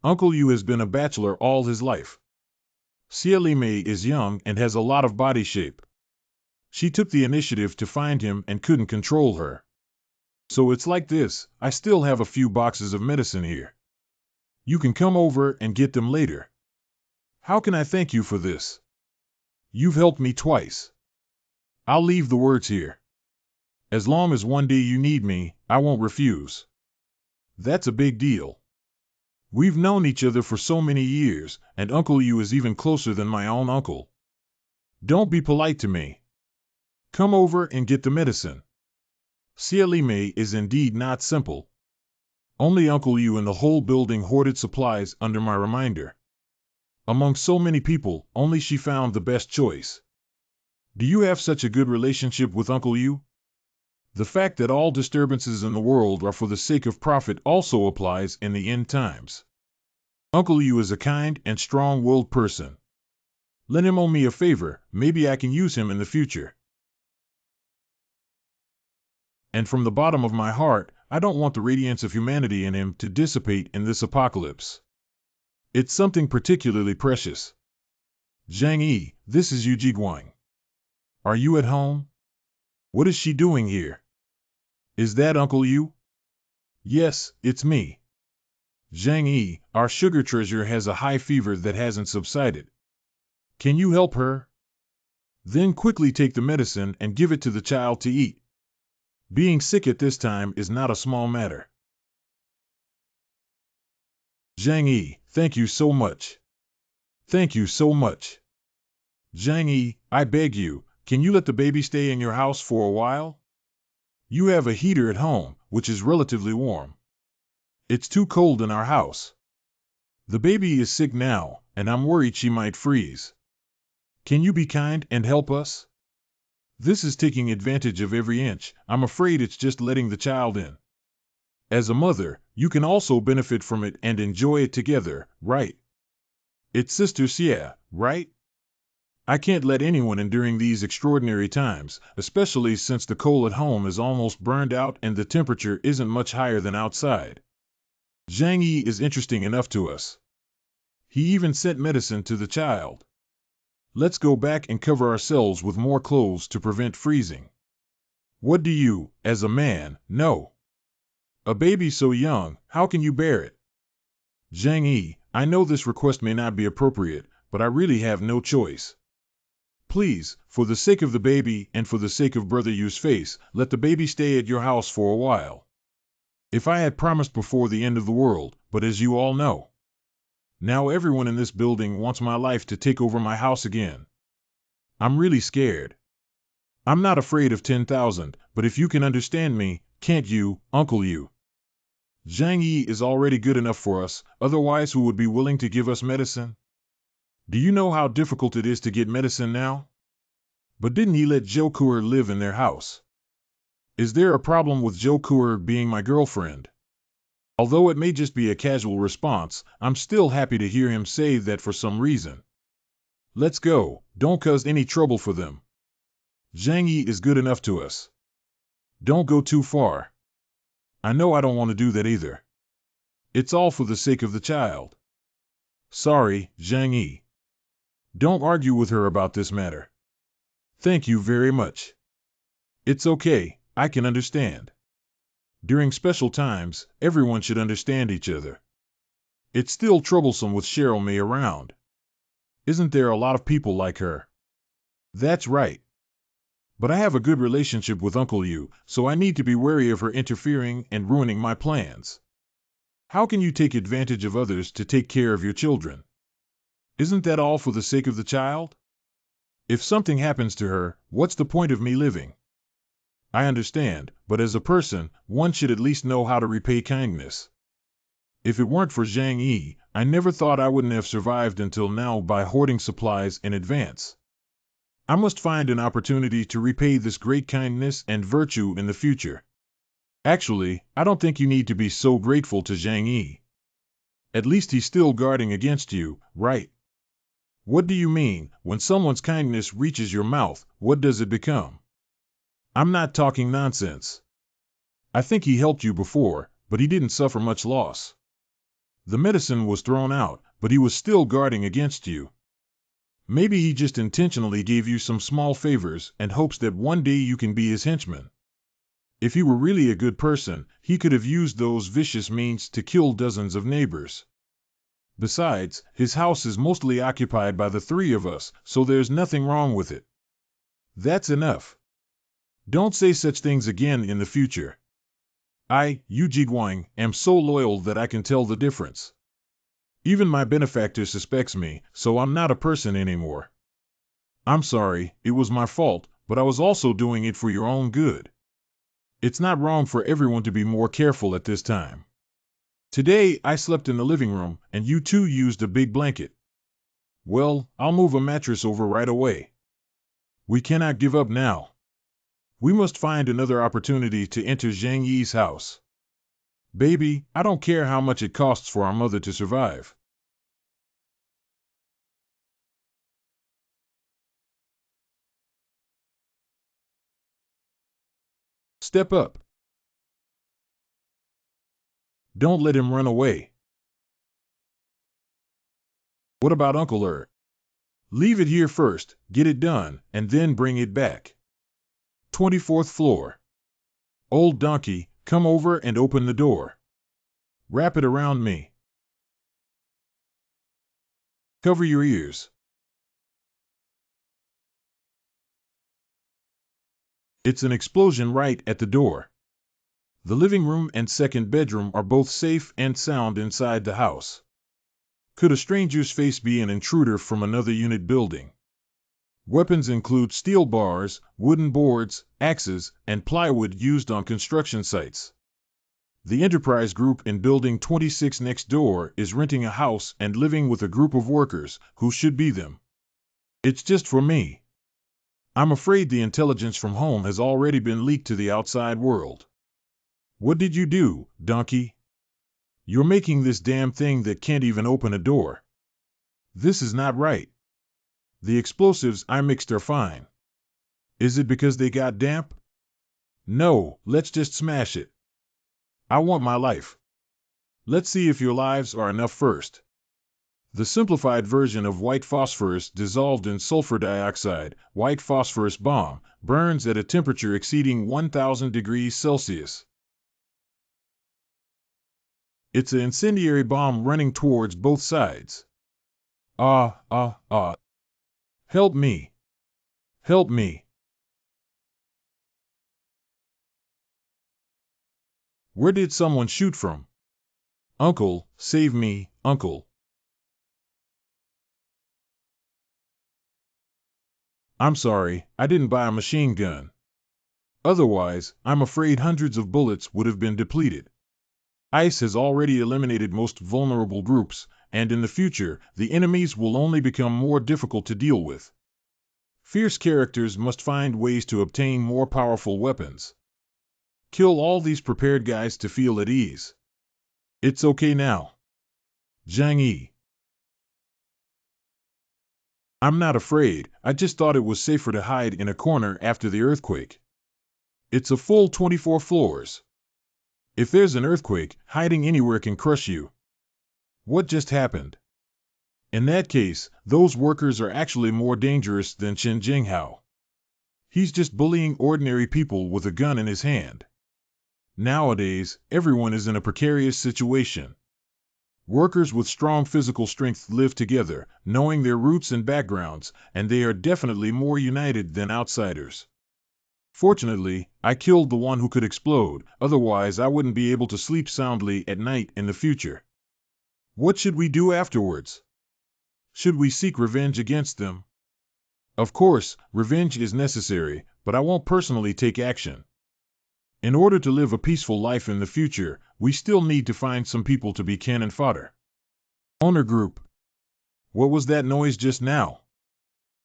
Uncle Yu has been a bachelor all his life. Xie Mei is young and has a lot of body shape. She took the initiative to find him and couldn't control her. So it's like this, I still have a few boxes of medicine here. You can come over and get them later. How can I thank you for this? You've helped me twice. I'll leave the words here. As long as one day you need me, I won't refuse. That's a big deal. We've known each other for so many years, and Uncle Yu is even closer than my own uncle. Don't be polite to me. Come over and get the medicine. Xie Mei is indeed not simple. Only Uncle Yu and the whole building hoarded supplies under my reminder. Among so many people, only she found the best choice. Do you have such a good relationship with Uncle Yu? The fact that all disturbances in the world are for the sake of profit also applies in the end times. Uncle Yu is a kind and strong-willed person. Let him owe me a favor, maybe I can use him in the future. And from the bottom of my heart, I don't want the radiance of humanity in him to dissipate in this apocalypse. It's something particularly precious. Zhang Yi, this is Yu Jiguang. Are you at home? What is she doing here? Is that Uncle Yu? Yes, it's me. Zhang Yi, our sugar treasure has a high fever that hasn't subsided. Can you help her? Then quickly take the medicine and give it to the child to eat. Being sick at this time is not a small matter. Zhang Yi, thank you so much. Thank you so much. Zhang Yi, I beg you, can you let the baby stay in your house for a while? You have a heater at home, which is relatively warm. It's too cold in our house. The baby is sick now, and I'm worried she might freeze. Can you be kind and help us? This is taking advantage of every inch. I'm afraid it's just letting the child in. As a mother, you can also benefit from it and enjoy it together, right? It's Sister Xie, right? I can't let anyone in during these extraordinary times, especially since the coal at home is almost burned out and the temperature isn't much higher than outside. Zhang Yi is interesting enough to us. He even sent medicine to the child. Let's go back and cover ourselves with more clothes to prevent freezing. What do you, as a man, know? A baby so young, how can you bear it? Zhang Yi, I know this request may not be appropriate, but I really have no choice. Please, for the sake of the baby and for the sake of Brother Yu's face, let the baby stay at your house for a while. If I had promised before the end of the world, but as you all know, now everyone in this building wants my life to take over my house again. I'm really scared. I'm not afraid of 10,000, but if you can understand me, can't you, Uncle Yu? Zhang Yi is already good enough for us, otherwise who would be willing to give us medicine? Do you know how difficult it is to get medicine now? But didn't he let Zhou Kuer live in their house? Is there a problem with Zhou Kuer being my girlfriend? Although it may just be a casual response, I'm still happy to hear him say that for some reason. Let's go, don't cause any trouble for them. Zhang Yi is good enough to us. Don't go too far. I know I don't want to do that either. It's all for the sake of the child. Sorry, Zhang Yi. Don't argue with her about this matter. Thank you very much. It's okay, I can understand. During special times, everyone should understand each other. It's still troublesome with Cheryl May around. Isn't there a lot of people like her? That's right. But I have a good relationship with Uncle Yu, so I need to be wary of her interfering and ruining my plans. How can you take advantage of others to take care of your children? Isn't that all for the sake of the child? If something happens to her, what's the point of me living? I understand, but as a person, one should at least know how to repay kindness. If it weren't for Zhang Yi, I never thought I wouldn't have survived until now by hoarding supplies in advance. I must find an opportunity to repay this great kindness and virtue in the future. Actually, I don't think you need to be so grateful to Zhang Yi. At least he's still guarding against you, right? What do you mean, when someone's kindness reaches your mouth, what does it become? I'm not talking nonsense. I think he helped you before, but he didn't suffer much loss. The medicine was thrown out, but he was still guarding against you. Maybe he just intentionally gave you some small favors and hopes that one day you can be his henchman. If he were really a good person, he could have used those vicious means to kill dozens of neighbors. Besides, his house is mostly occupied by the three of us, so there's nothing wrong with it. That's enough. Don't say such things again in the future. I, Yu Jiguang, am so loyal that I can tell the difference. Even my benefactor suspects me, so I'm not a person anymore. I'm sorry, it was my fault, but I was also doing it for your own good. It's not wrong for everyone to be more careful at this time. Today, I slept in the living room, and you two used a big blanket. Well, I'll move a mattress over right away. We cannot give up now. We must find another opportunity to enter Zhang Yi's house. Baby, I don't care how much it costs for our mother to survive. Step up. Don't let him run away. What about Uncle Er? Leave it here first, get it done, and then bring it back. 24th floor. Old donkey, come over and open the door. Wrap it around me. Cover your ears. It's an explosion right at the door. The living room and second bedroom are both safe and sound inside the house. Could a stranger's face be an intruder from another unit building? Weapons include steel bars, wooden boards, axes, and plywood used on construction sites. The Enterprise Group in Building 26 next door is renting a house and living with a group of workers, who should be them. It's just for me. I'm afraid the intelligence from home has already been leaked to the outside world. What did you do, donkey? You're making this damn thing that can't even open a door. This is not right. The explosives I mixed are fine. Is it because they got damp? No, let's just smash it. I want my life. Let's see if your lives are enough first. The simplified version of white phosphorus dissolved in sulfur dioxide, white phosphorus bomb, burns at a temperature exceeding 1000 degrees Celsius. It's an incendiary bomb running towards both sides. Ah. Help me. Help me. Where did someone shoot from? Uncle, save me, Uncle. I'm sorry, I didn't buy a machine gun. Otherwise, I'm afraid hundreds of bullets would have been depleted. ICE has already eliminated most vulnerable groups, and in the future, the enemies will only become more difficult to deal with. Fierce characters must find ways to obtain more powerful weapons. Kill all these prepared guys to feel at ease. It's okay now. Zhang Yi. I'm not afraid, I just thought it was safer to hide in a corner after the earthquake. It's a full 24 floors. If there's an earthquake, hiding anywhere can crush you. What just happened? In that case, those workers are actually more dangerous than Chen Jinghao. He's just bullying ordinary people with a gun in his hand. Nowadays, everyone is in a precarious situation. Workers with strong physical strength live together, knowing their roots and backgrounds, and they are definitely more united than outsiders. Fortunately, I killed the one who could explode, otherwise I wouldn't be able to sleep soundly at night in the future. What should we do afterwards? Should we seek revenge against them? Of course, revenge is necessary, but I won't personally take action. In order to live a peaceful life in the future, we still need to find some people to be cannon fodder. Owner group. What was that noise just now?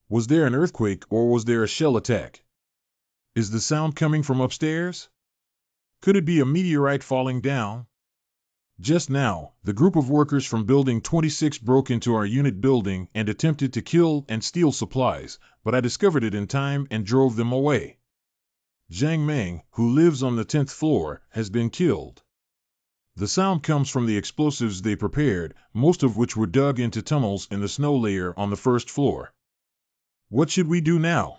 Was there an earthquake or was there a shell attack? Is the sound coming from upstairs? Could it be a meteorite falling down? Just now, the group of workers from Building 26 broke into our unit building and attempted to kill and steal supplies, but I discovered it in time and drove them away. Zhang Meng, who lives on the 10th floor, has been killed. The sound comes from the explosives they prepared, most of which were dug into tunnels in the snow layer on the first floor. What should we do now?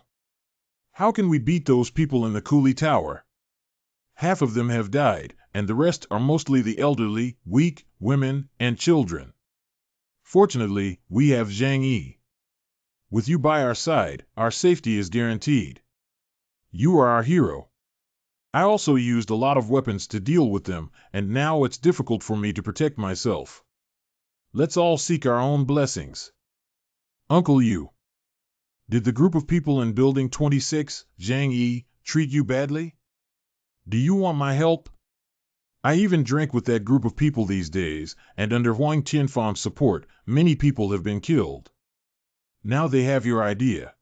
How can we beat those people in the coolie tower? Half of them have died, and the rest are mostly the elderly, weak, women, and children. Fortunately, we have Zhang Yi. With you by our side, our safety is guaranteed. You are our hero. I also used a lot of weapons to deal with them, and now it's difficult for me to protect myself. Let's all seek our own blessings. Uncle Yu. Did the group of people in Building 26, Zhang Yi, treat you badly? Do you want my help? I even drank with that group of people these days, and under Huang Tianfang's support, many people have been killed. Now they have your idea.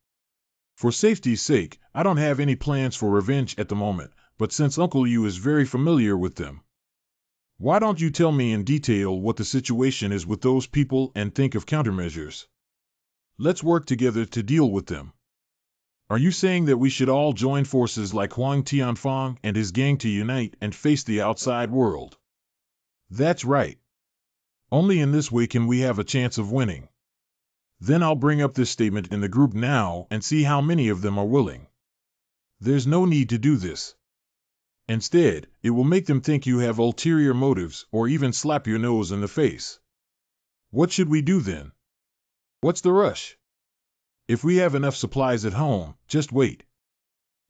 For safety's sake, I don't have any plans for revenge at the moment, but since Uncle Yu is very familiar with them, why don't you tell me in detail what the situation is with those people and think of countermeasures? Let's work together to deal with them. Are you saying that we should all join forces like Huang Tianfang and his gang to unite and face the outside world? That's right. Only in this way can we have a chance of winning. Then I'll bring up this statement in the group now and see how many of them are willing. There's no need to do this. Instead, it will make them think you have ulterior motives or even slap your nose in the face. What should we do then? What's the rush? If we have enough supplies at home, just wait.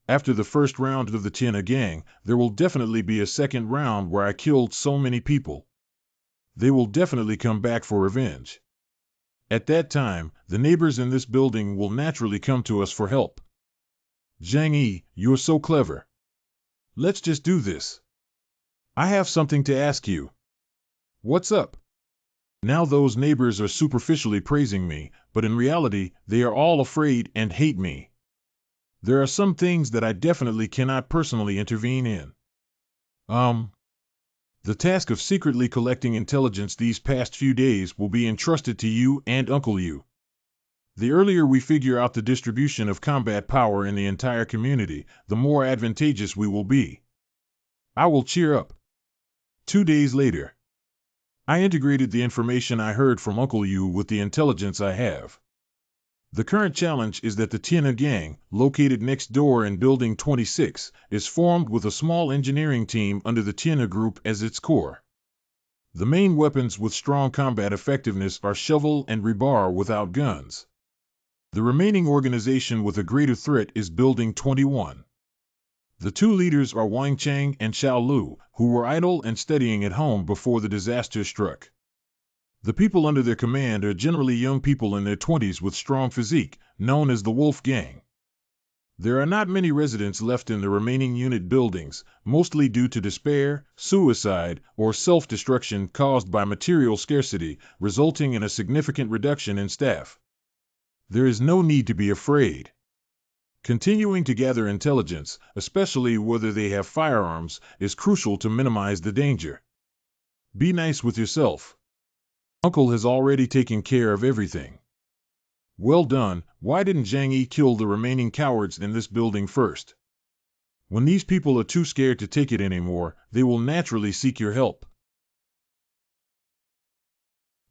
After the first round of the Tiana gang, there will definitely be a second round where I killed so many people. They will definitely come back for revenge. At that time, the neighbors in this building will naturally come to us for help. Zhang Yi, you're so clever. Let's just do this. I have something to ask you. What's up? Now those neighbors are superficially praising me, but in reality, they are all afraid and hate me. There are some things that I definitely cannot personally intervene in. The task of secretly collecting intelligence these past few days will be entrusted to you and Uncle Yu. The earlier we figure out the distribution of combat power in the entire community, the more advantageous we will be. I will cheer up. 2 days later. I integrated the information I heard from Uncle Yu with the intelligence I have. The current challenge is that the Tiana gang, located next door in Building 26, is formed with a small engineering team under the Tiana group as its core. The main weapons with strong combat effectiveness are shovel and rebar without guns. The remaining organization with a greater threat is Building 21. The two leaders are Wang Chang and Xiao Lu, who were idle and studying at home before the disaster struck. The people under their command are generally young people in their 20s with strong physique, known as the Wolf Gang. There are not many residents left in the remaining unit buildings, mostly due to despair, suicide, or self-destruction caused by material scarcity, resulting in a significant reduction in staff. There is no need to be afraid. Continuing to gather intelligence, especially whether they have firearms, is crucial to minimize the danger. Be nice with yourself. Uncle has already taken care of everything. Well done. Why didn't Zhang Yi kill the remaining cowards in this building first? When these people are too scared to take it anymore, they will naturally seek your help.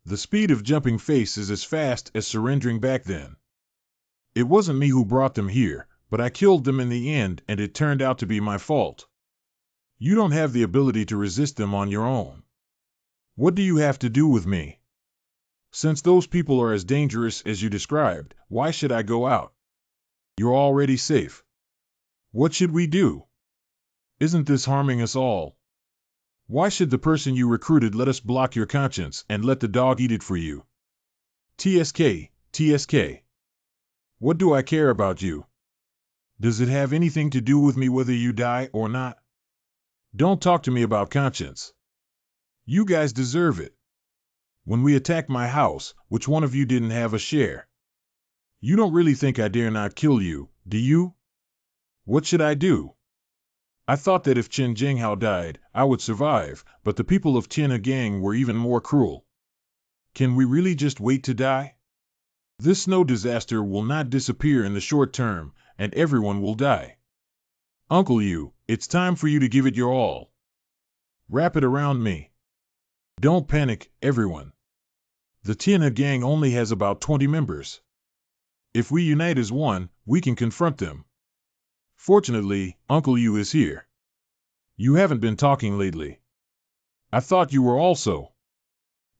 The speed of jumping face is as fast as surrendering back then. It wasn't me who brought them here, but I killed them in the end, and it turned out to be my fault. You don't have the ability to resist them on your own. What do you have to do with me? Since those people are as dangerous as you described, why should I go out? You're already safe. What should we do? Isn't this harming us all? Why should the person you recruited let us block your conscience and let the dog eat it for you? TSK, TSK. What do I care about you? Does it have anything to do with me whether you die or not? Don't talk to me about conscience. You guys deserve it. When we attacked my house, which one of you didn't have a share? You don't really think I dare not kill you, do you? What should I do? I thought that if Chen Jinghao died, I would survive, but the people of Tianhe Gang were even more cruel. Can we really just wait to die? This snow disaster will not disappear in the short term, and everyone will die. Uncle Yu, it's time for you to give it your all. Wrap it around me. Don't panic, everyone. The Tianhe Gang only has about 20 members. If we unite as one, we can confront them. Fortunately, Uncle Yu is here. You haven't been talking lately. I thought you were also.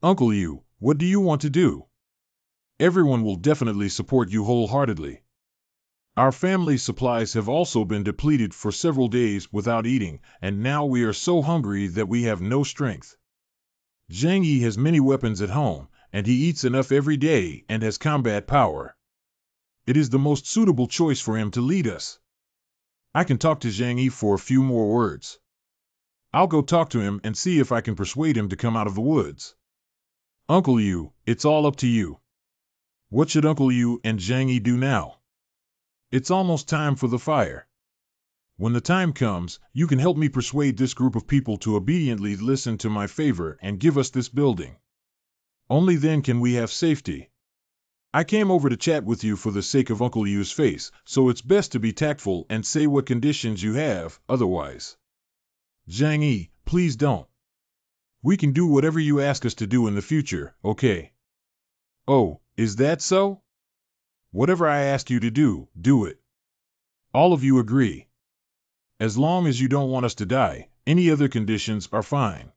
Uncle Yu, what do you want to do? Everyone will definitely support you wholeheartedly. Our family's supplies have also been depleted for several days without eating, and now we are so hungry that we have no strength. Zhang Yi has many weapons at home, and he eats enough every day and has combat power. It is the most suitable choice for him to lead us. I can talk to Zhang Yi for a few more words. I'll go talk to him and see if I can persuade him to come out of the woods. Uncle Yu, it's all up to you. What should Uncle Yu and Zhang Yi do now? It's almost time for the fire. When the time comes, you can help me persuade this group of people to obediently listen to my favor and give us this building. Only then can we have safety. I came over to chat with you for the sake of Uncle Yu's face, so it's best to be tactful and say what conditions you have, otherwise. Zhang Yi, please don't. We can do whatever you ask us to do in the future, okay? Oh, is that so? Whatever I ask you to do, do it. All of you agree. As long as you don't want us to die, any other conditions are fine.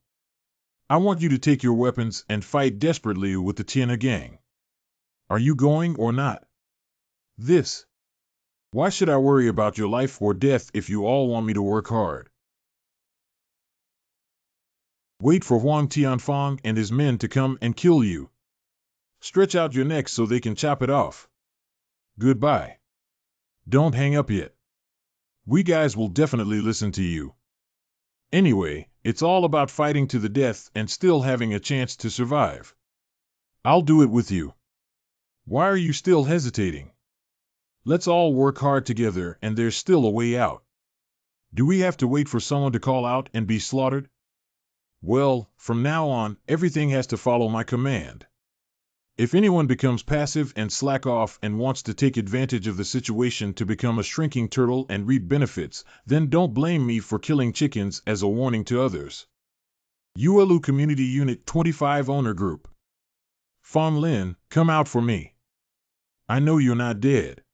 I want you to take your weapons and fight desperately with the Tianhe Gang. Are you going or not? This. Why should I worry about your life or death if you all want me to work hard? Wait for Huang Tianfang and his men to come and kill you. Stretch out your neck so they can chop it off. Goodbye. Don't hang up yet. We guys will definitely listen to you. Anyway, it's all about fighting to the death and still having a chance to survive. I'll do it with you. Why are you still hesitating? Let's all work hard together and there's still a way out. Do we have to wait for someone to call out and be slaughtered? Well, from now on, everything has to follow my command. If anyone becomes passive and slack off and wants to take advantage of the situation to become a shrinking turtle and reap benefits, then don't blame me for killing chickens as a warning to others. Yuelu Community Unit 25 Owner Group. Fang Lin, come out for me. I know you're not dead.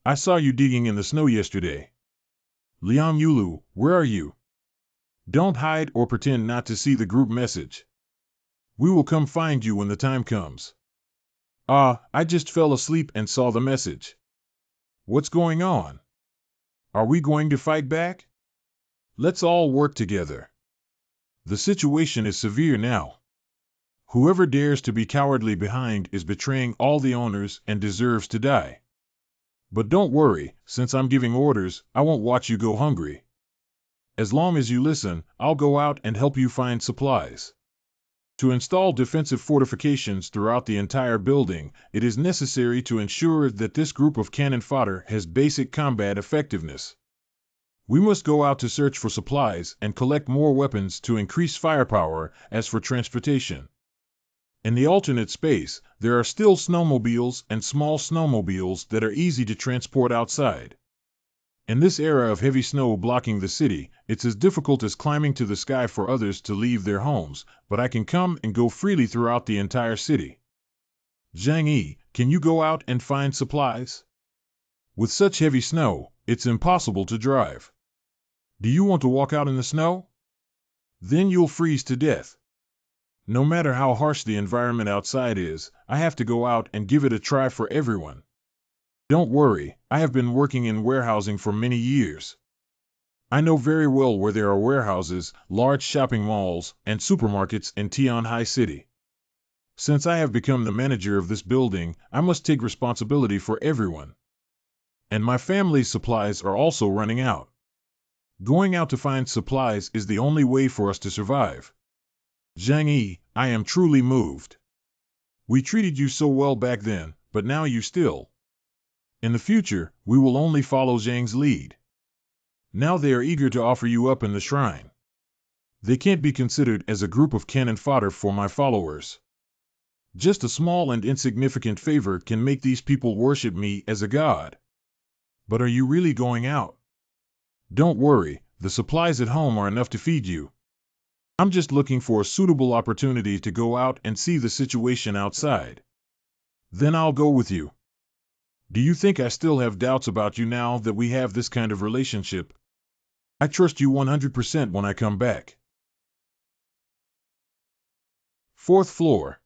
I saw you digging in the snow yesterday. Liang Yulu, where are you? Don't hide or pretend not to see the group message. We will come find you when the time comes. I just fell asleep and saw the message. What's going on? Are we going to fight back? Let's all work together. The situation is severe now. Whoever dares to be cowardly behind is betraying all the owners and deserves to die. But don't worry, since I'm giving orders, I won't watch you go hungry. As long as you listen, I'll go out and help you find supplies. To install defensive fortifications throughout the entire building, it is necessary to ensure that this group of cannon fodder has basic combat effectiveness. We must go out to search for supplies and collect more weapons to increase firepower. As for transportation, in the alternate space, there are still snowmobiles and small snowmobiles that are easy to transport outside. In this era of heavy snow blocking the city, it's as difficult as climbing to the sky for others to leave their homes, but I can come and go freely throughout the entire city. Zhang Yi, can you go out and find supplies? With such heavy snow, it's impossible to drive. Do you want to walk out in the snow? Then you'll freeze to death. No matter how harsh the environment outside is, I have to go out and give it a try for everyone. Don't worry, I have been working in warehousing for many years. I know very well where there are warehouses, large shopping malls, and supermarkets in Tianhai City. Since I have become the manager of this building, I must take responsibility for everyone. And my family's supplies are also running out. Going out to find supplies is the only way for us to survive. Zhang Yi, I am truly moved. We treated you so well back then, but now you still. In the future, we will only follow Zhang's lead. Now they are eager to offer you up in the shrine. They can't be considered as a group of cannon fodder for my followers. Just a small and insignificant favor can make these people worship me as a god. But are you really going out? Don't worry, the supplies at home are enough to feed you. I'm just looking for a suitable opportunity to go out and see the situation outside. Then I'll go with you. Do you think I still have doubts about you now that we have this kind of relationship? I trust you 100% when I come back. 4th floor.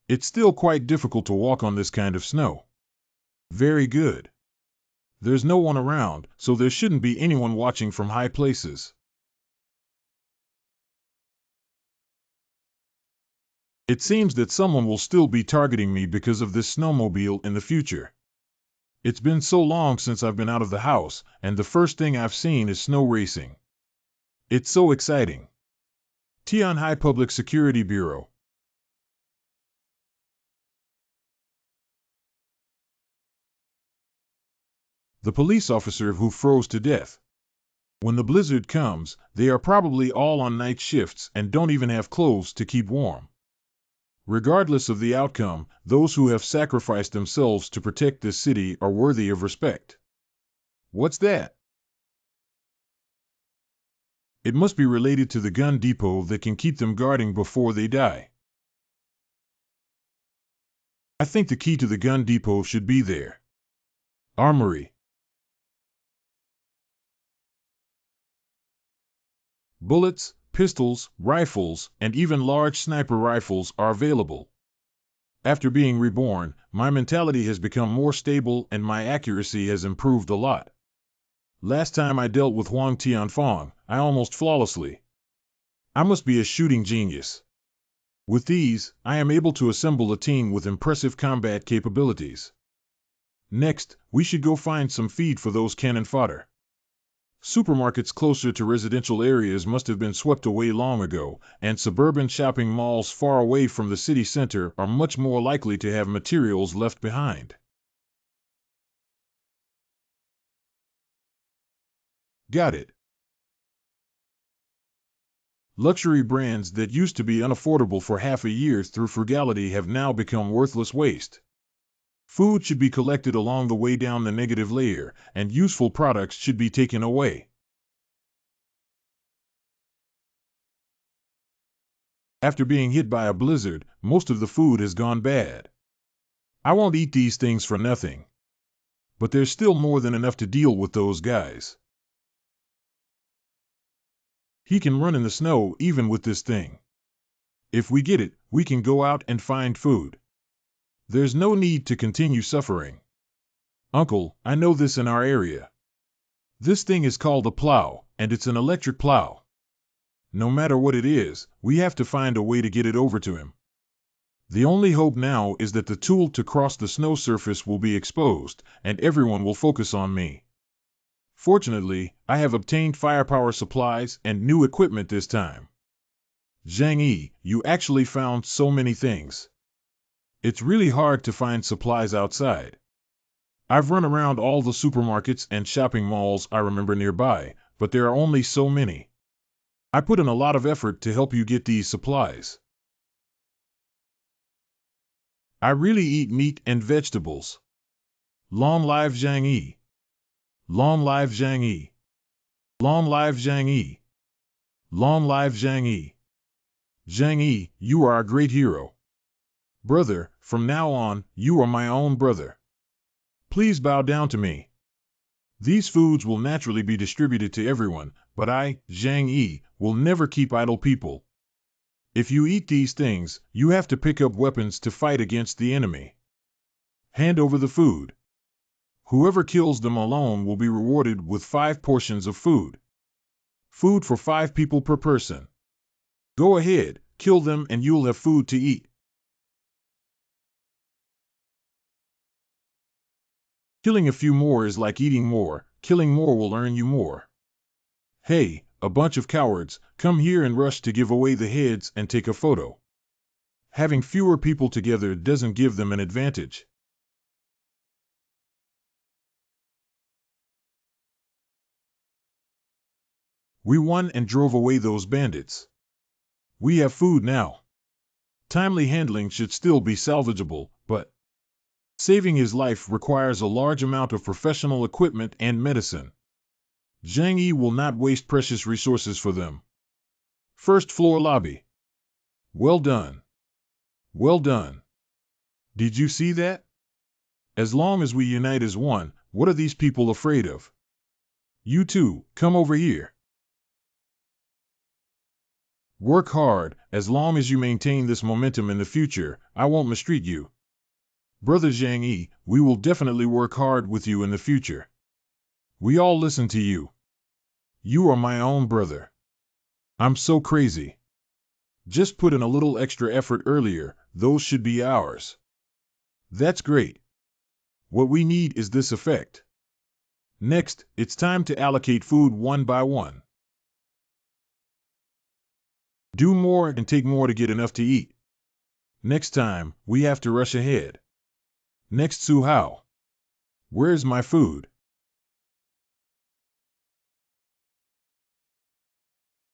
It's still quite difficult to walk on this kind of snow. Very good. There's no one around, so there shouldn't be anyone watching from high places. It seems that someone will still be targeting me because of this snowmobile in the future. It's been so long since I've been out of the house, and the first thing I've seen is snow racing. It's so exciting. Tianhai Public Security Bureau. The police officer who froze to death. When the blizzard comes, they are probably all on night shifts and don't even have clothes to keep warm. Regardless of the outcome, those who have sacrificed themselves to protect this city are worthy of respect. What's that? It must be related to the gun depot that can keep them guarding before they die. I think the key to the gun depot should be there. Armory. Bullets, pistols, rifles, and even large sniper rifles are available. After being reborn, my mentality has become more stable and my accuracy has improved a lot. Last time I dealt with Huang Tianfang, I almost flawlessly. I must be a shooting genius. With these, I am able to assemble a team with impressive combat capabilities. Next, we should go find some feed for those cannon fodder. Supermarkets closer to residential areas must have been swept away long ago, and suburban shopping malls far away from the city center are much more likely to have materials left behind. Got it. Luxury brands that used to be unaffordable for half a year through frugality have now become worthless waste. Food should be collected along the way down the negative layer, and useful products should be taken away. After being hit by a blizzard, most of the food has gone bad. I won't eat these things for nothing. But there's still more than enough to deal with those guys. He can run in the snow even with this thing. If we get it, we can go out and find food. There's no need to continue suffering. Uncle, I know this in our area. This thing is called a plow, and it's an electric plow. No matter what it is, we have to find a way to get it over to him. The only hope now is that the tool to cross the snow surface will be exposed, and everyone will focus on me. Fortunately, I have obtained firepower supplies and new equipment this time. Zhang Yi, you actually found so many things. It's really hard to find supplies outside. I've run around all the supermarkets and shopping malls I remember nearby, but there are only so many. I put in a lot of effort to help you get these supplies. I really eat meat and vegetables. Long live Zhang Yi. Long live Zhang Yi. Long live Zhang Yi. Long live Zhang Yi. Zhang Yi, you are a great hero. Brother, from now on, you are my own brother. Please bow down to me. These foods will naturally be distributed to everyone, but I, Zhang Yi, will never keep idle people. If you eat these things, you have to pick up weapons to fight against the enemy. Hand over the food. Whoever kills them alone will be rewarded with 5 portions of food. Food for 5 people per person. Go ahead, kill them and you'll have food to eat. Killing a few more is like eating more. Killing more will earn you more. Hey, a bunch of cowards, come here and rush to give away the heads and take a photo. Having fewer people together doesn't give them an advantage. We won and drove away those bandits. We have food now. Timely handling should still be salvageable, but saving his life requires a large amount of professional equipment and medicine. Zhang Yi will not waste precious resources for them. First floor lobby. Well done. Well done. Did you see that? As long as we unite as one, what are these people afraid of? You two, come over here. Work hard. As long as you maintain this momentum in the future, I won't mistreat you. Brother Zhang Yi, we will definitely work hard with you in the future. We all listen to you. You are my own brother. I'm so crazy. Just put in a little extra effort earlier, those should be ours. That's great. What we need is this effect. Next, it's time to allocate food one by one. Do more and take more to get enough to eat. Next time, we have to rush ahead. Next Su Hao. Where's my food?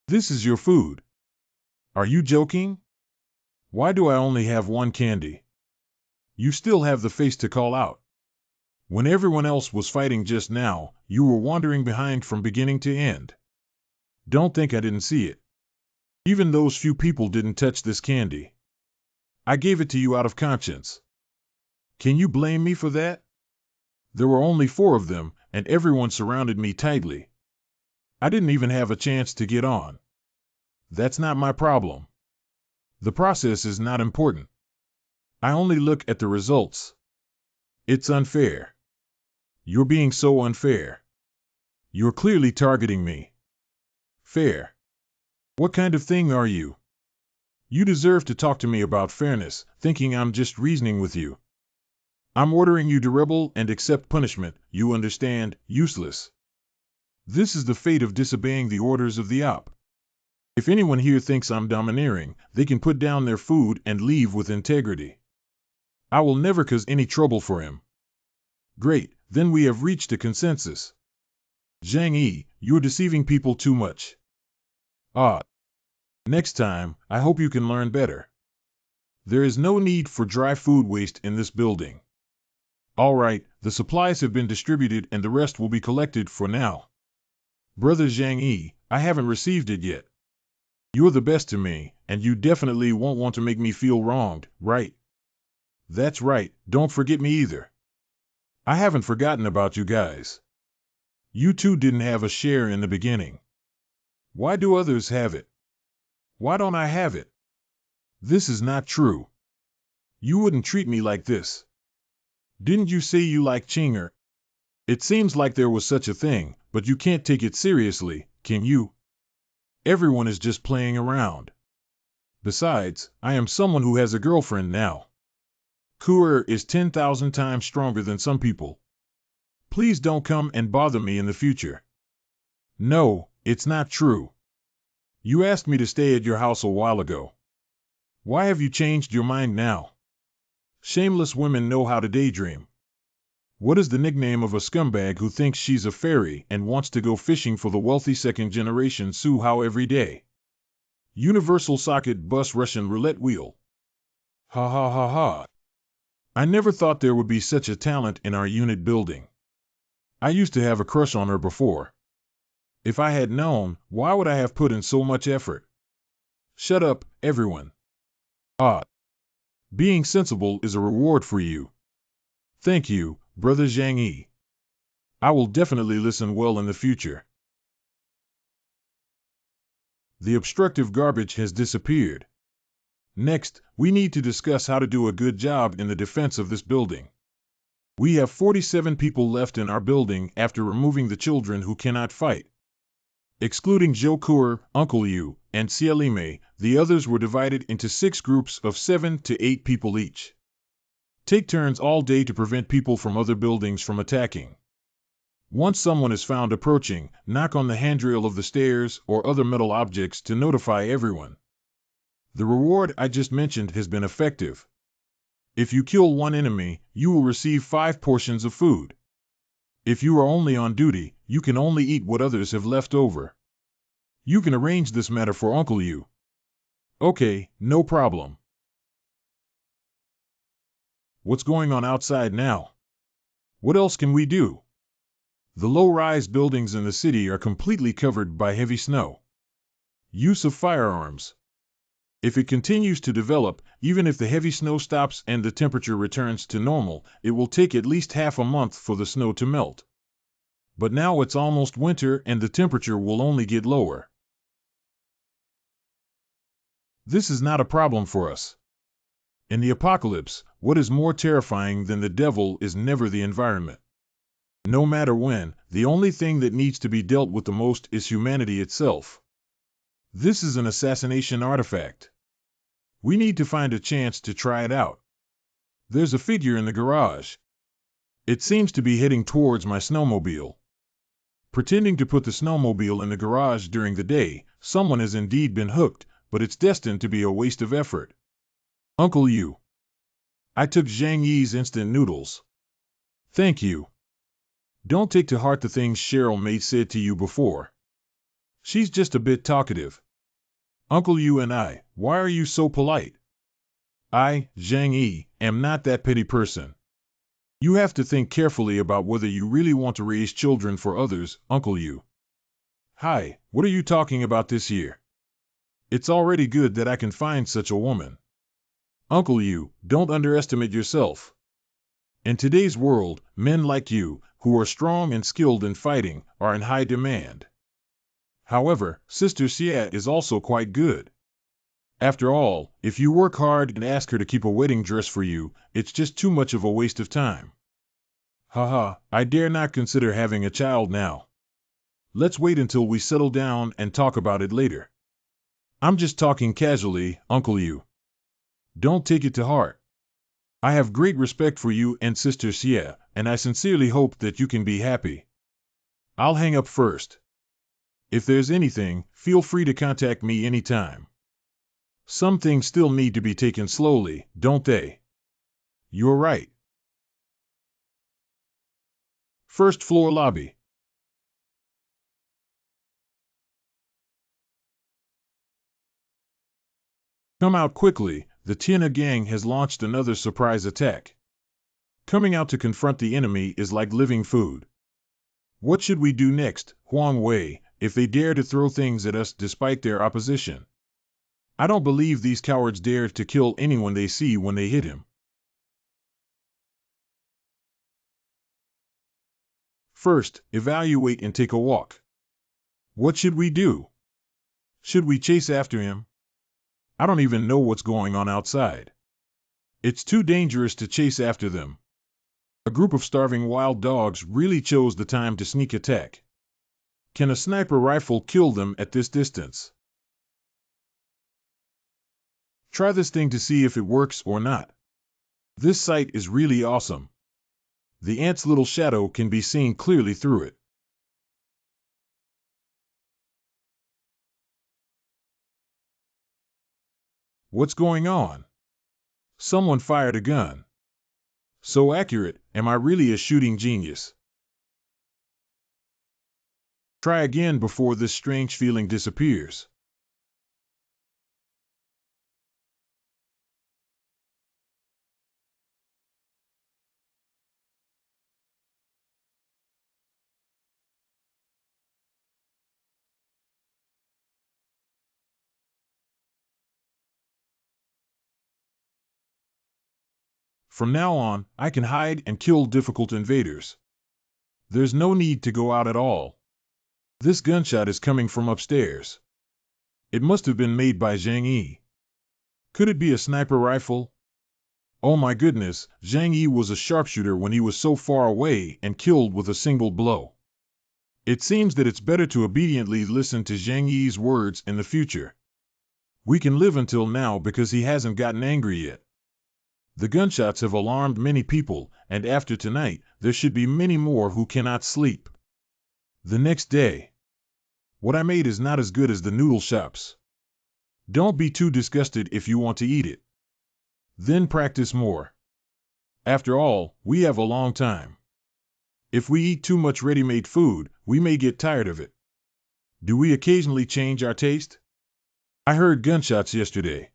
This is your food. Are you joking? Why do I only have one candy? You still have the face to call out. When everyone else was fighting just now, you were wandering behind from beginning to end. Don't think I didn't see it. Even those few people didn't touch this candy. I gave it to you out of conscience. Can you blame me for that? There were only 4 of them, and everyone surrounded me tightly. I didn't even have a chance to get on. That's not my problem. The process is not important. I only look at the results. It's unfair. You're being so unfair. You're clearly targeting me. Fair. What kind of thing are you? You deserve to talk to me about fairness, thinking I'm just reasoning with you. I'm ordering you to rebel and accept punishment, you understand, useless. This is the fate of disobeying the orders of the op. If anyone here thinks I'm domineering, they can put down their food and leave with integrity. I will never cause any trouble for him. Great, then we have reached a consensus. Zhang Yi, you're deceiving people too much. Next time, I hope you can learn better. There is no need for dry food waste in this building. All right, the supplies have been distributed and the rest will be collected for now. Brother Zhang Yi, I haven't received it yet. You're the best to me, and you definitely won't want to make me feel wronged, right? That's right, don't forget me either. I haven't forgotten about you guys. You two didn't have a share in the beginning. Why do others have it? Why don't I have it? This is not true. You wouldn't treat me like this. Didn't you say you like Chinger? It seems like there was such a thing, but you can't take it seriously, can you? Everyone is just playing around. Besides, I am someone who has a girlfriend now. Coeur is 10,000 times stronger than some people. Please don't come and bother me in the future. No, it's not true. You asked me to stay at your house a while ago. Why have you changed your mind now? Shameless women know how to daydream. What is the nickname of a scumbag who thinks she's a fairy and wants to go fishing for the wealthy second-generation Sioux Hao every day? Universal socket bus Russian roulette wheel. Ha ha ha ha. I never thought there would be such a talent in our unit building. I used to have a crush on her before. If I had known, why would I have put in so much effort? Shut up, everyone. Being sensible is a reward for you. Thank you, Brother Zhang Yi. I will definitely listen well in the future. The obstructive garbage has disappeared. Next, we need to discuss how to do a good job in the defense of this building. We have 47 people left in our building after removing the children who cannot fight. Excluding Zhou Coeur, Uncle Yu, and Xiaolime, the others were divided into 6 groups of 7 to 8 people each. Take turns all day to prevent people from other buildings from attacking. Once someone is found approaching, knock on the handrail of the stairs or other metal objects to notify everyone. The reward I just mentioned has been effective. If you kill one enemy, you will receive 5 portions of food. If you are only on duty, you can only eat what others have left over. You can arrange this matter for Uncle Yu. Okay, no problem. What's going on outside now? What else can we do? The low-rise buildings in the city are completely covered by heavy snow. Use of firearms. If it continues to develop, even if the heavy snow stops and the temperature returns to normal, it will take at least half a month for the snow to melt. But now it's almost winter and the temperature will only get lower. This is not a problem for us. In the apocalypse, what is more terrifying than the devil is never the environment. No matter when, the only thing that needs to be dealt with the most is humanity itself. This is an assassination artifact. We need to find a chance to try it out. There's a figure in the garage. It seems to be heading towards my snowmobile. Pretending to put the snowmobile in the garage during the day, someone has indeed been hooked, but it's destined to be a waste of effort. Uncle Yu. I took Zhang Yi's instant noodles. Thank you. Don't take to heart the things Cheryl May said to you before. She's just a bit talkative. Uncle Yu and I, why are you so polite? I, Zhang Yi, am not that petty person. You have to think carefully about whether you really want to raise children for others, Uncle Yu. Hi, what are you talking about this year? It's already good that I can find such a woman. Uncle Yu, don't underestimate yourself. In today's world, men like you, who are strong and skilled in fighting, are in high demand. However, Sister Xia is also quite good. After all, if you work hard and ask her to keep a wedding dress for you, it's just too much of a waste of time. Haha, I dare not consider having a child now. Let's wait until we settle down and talk about it later. I'm just talking casually, Uncle Yu. Don't take it to heart. I have great respect for you and Sister Xia, and I sincerely hope that you can be happy. I'll hang up first. If there's anything, feel free to contact me anytime. Some things still need to be taken slowly, don't they? You're right. First floor lobby. Come out quickly, the Tiana gang has launched another surprise attack. Coming out to confront the enemy is like living food. What should we do next, Huang Wei, if they dare to throw things at us despite their opposition? I don't believe these cowards dare to kill anyone they see when they hit him. First, evaluate and take a walk. What should we do? Should we chase after him? I don't even know what's going on outside. It's too dangerous to chase after them. A group of starving wild dogs really chose the time to sneak attack. Can a sniper rifle kill them at this distance? Try this thing to see if it works or not. This sight is really awesome. The ant's little shadow can be seen clearly through it. What's going on? Someone fired a gun. So accurate, am I really a shooting genius? Try again before this strange feeling disappears. From now on, I can hide and kill difficult invaders. There's no need to go out at all. This gunshot is coming from upstairs. It must have been made by Zhang Yi. Could it be a sniper rifle? Oh my goodness, Zhang Yi was a sharpshooter when he was so far away and killed with a single blow. It seems that it's better to obediently listen to Zhang Yi's words in the future. We can live until now because he hasn't gotten angry yet. The gunshots have alarmed many people, and after tonight, there should be many more who cannot sleep. The next day. What I made is not as good as the noodle shops. Don't be too disgusted if you want to eat it. Then practice more. After all, we have a long time. If we eat too much ready-made food, we may get tired of it. Do we occasionally change our taste? I heard gunshots yesterday.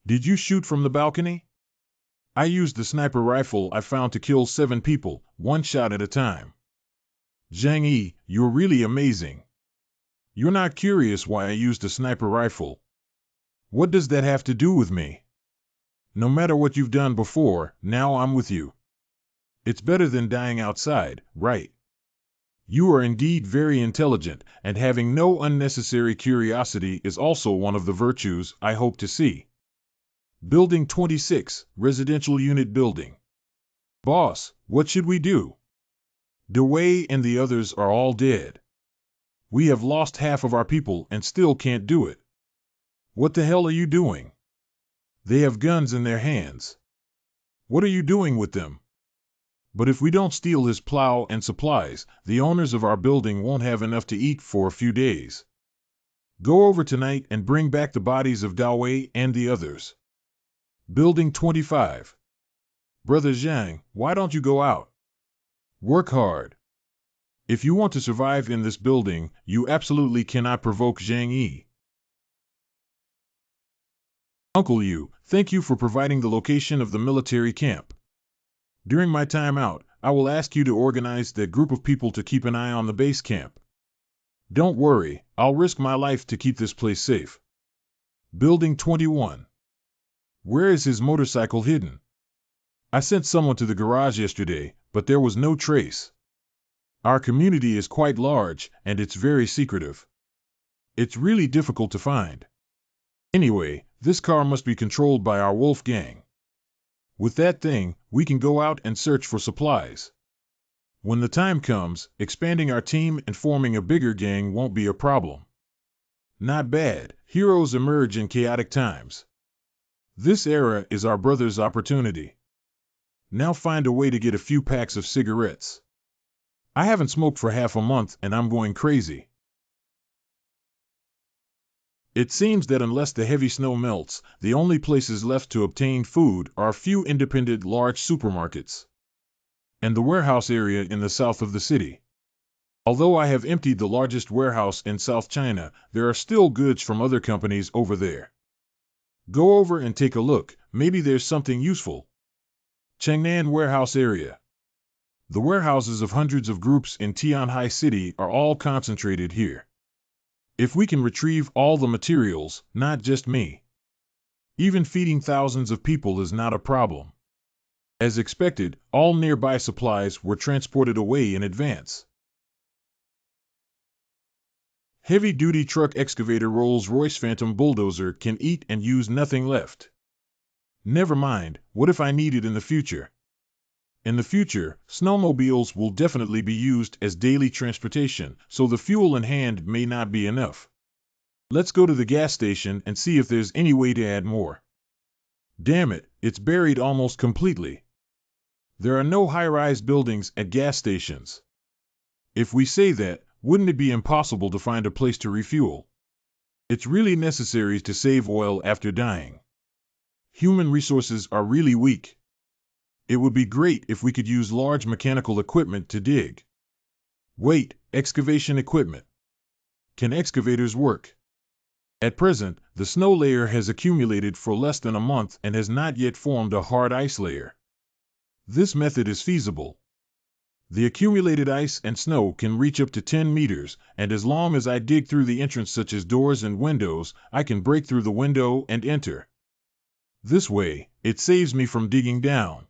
Did you shoot from the balcony? I used the sniper rifle I found to kill 7 people, one shot at a time. Zhang Yi, you're really amazing. You're not curious why I used a sniper rifle. What does that have to do with me? No matter what you've done before, now I'm with you. It's better than dying outside, right? You are indeed very intelligent, and having no unnecessary curiosity is also one of the virtues I hope to see. Building 26, Residential Unit Building. Boss, what should we do? Dewey and the others are all dead. We have lost half of our people and still can't do it. What the hell are you doing? They have guns in their hands. What are you doing with them? But if we don't steal his plow and supplies, the owners of our building won't have enough to eat for a few days. Go over tonight and bring back the bodies of Dawei and the others. Building 25. Brother Zhang, why don't you go out? Work hard. If you want to survive in this building, you absolutely cannot provoke Zhang Yi. Uncle Yu, thank you for providing the location of the military camp. During my time out, I will ask you to organize that group of people to keep an eye on the base camp. Don't worry, I'll risk my life to keep this place safe. Building 21. Where is his motorcycle hidden? I sent someone to the garage yesterday, but there was no trace. Our community is quite large, and it's very secretive. It's really difficult to find. Anyway, this car must be controlled by our wolf gang. With that thing, we can go out and search for supplies. When the time comes, expanding our team and forming a bigger gang won't be a problem. Not bad, heroes emerge in chaotic times. This era is our brother's opportunity. Now find a way to get a few packs of cigarettes. I haven't smoked for half a month and I'm going crazy. It seems that unless the heavy snow melts, the only places left to obtain food are a few independent large supermarkets and the warehouse area in the south of the city. Although I have emptied the largest warehouse in South China, there are still goods from other companies over there. Go over and take a look, maybe there's something useful. Changnan Warehouse Area. The warehouses of hundreds of groups in Tianhai City are all concentrated here. If we can retrieve all the materials, not just me. Even feeding thousands of people is not a problem. As expected, all nearby supplies were transported away in advance. Heavy-duty truck excavator Rolls-Royce Phantom bulldozer can eat and use nothing left. Never mind, what if I need it in the future? In the future, snowmobiles will definitely be used as daily transportation, so the fuel in hand may not be enough. Let's go to the gas station and see if there's any way to add more. Damn it, it's buried almost completely. There are no high-rise buildings at gas stations. If we say that, wouldn't it be impossible to find a place to refuel? It's really necessary to save oil after dying. Human resources are really weak. It would be great if we could use large mechanical equipment to dig. Wait, excavation equipment. Can excavators work? At present, the snow layer has accumulated for less than a month and has not yet formed a hard ice layer. This method is feasible. The accumulated ice and snow can reach up to 10 meters, and as long as I dig through the entrance such as doors and windows, I can break through the window and enter. This way, it saves me from digging down.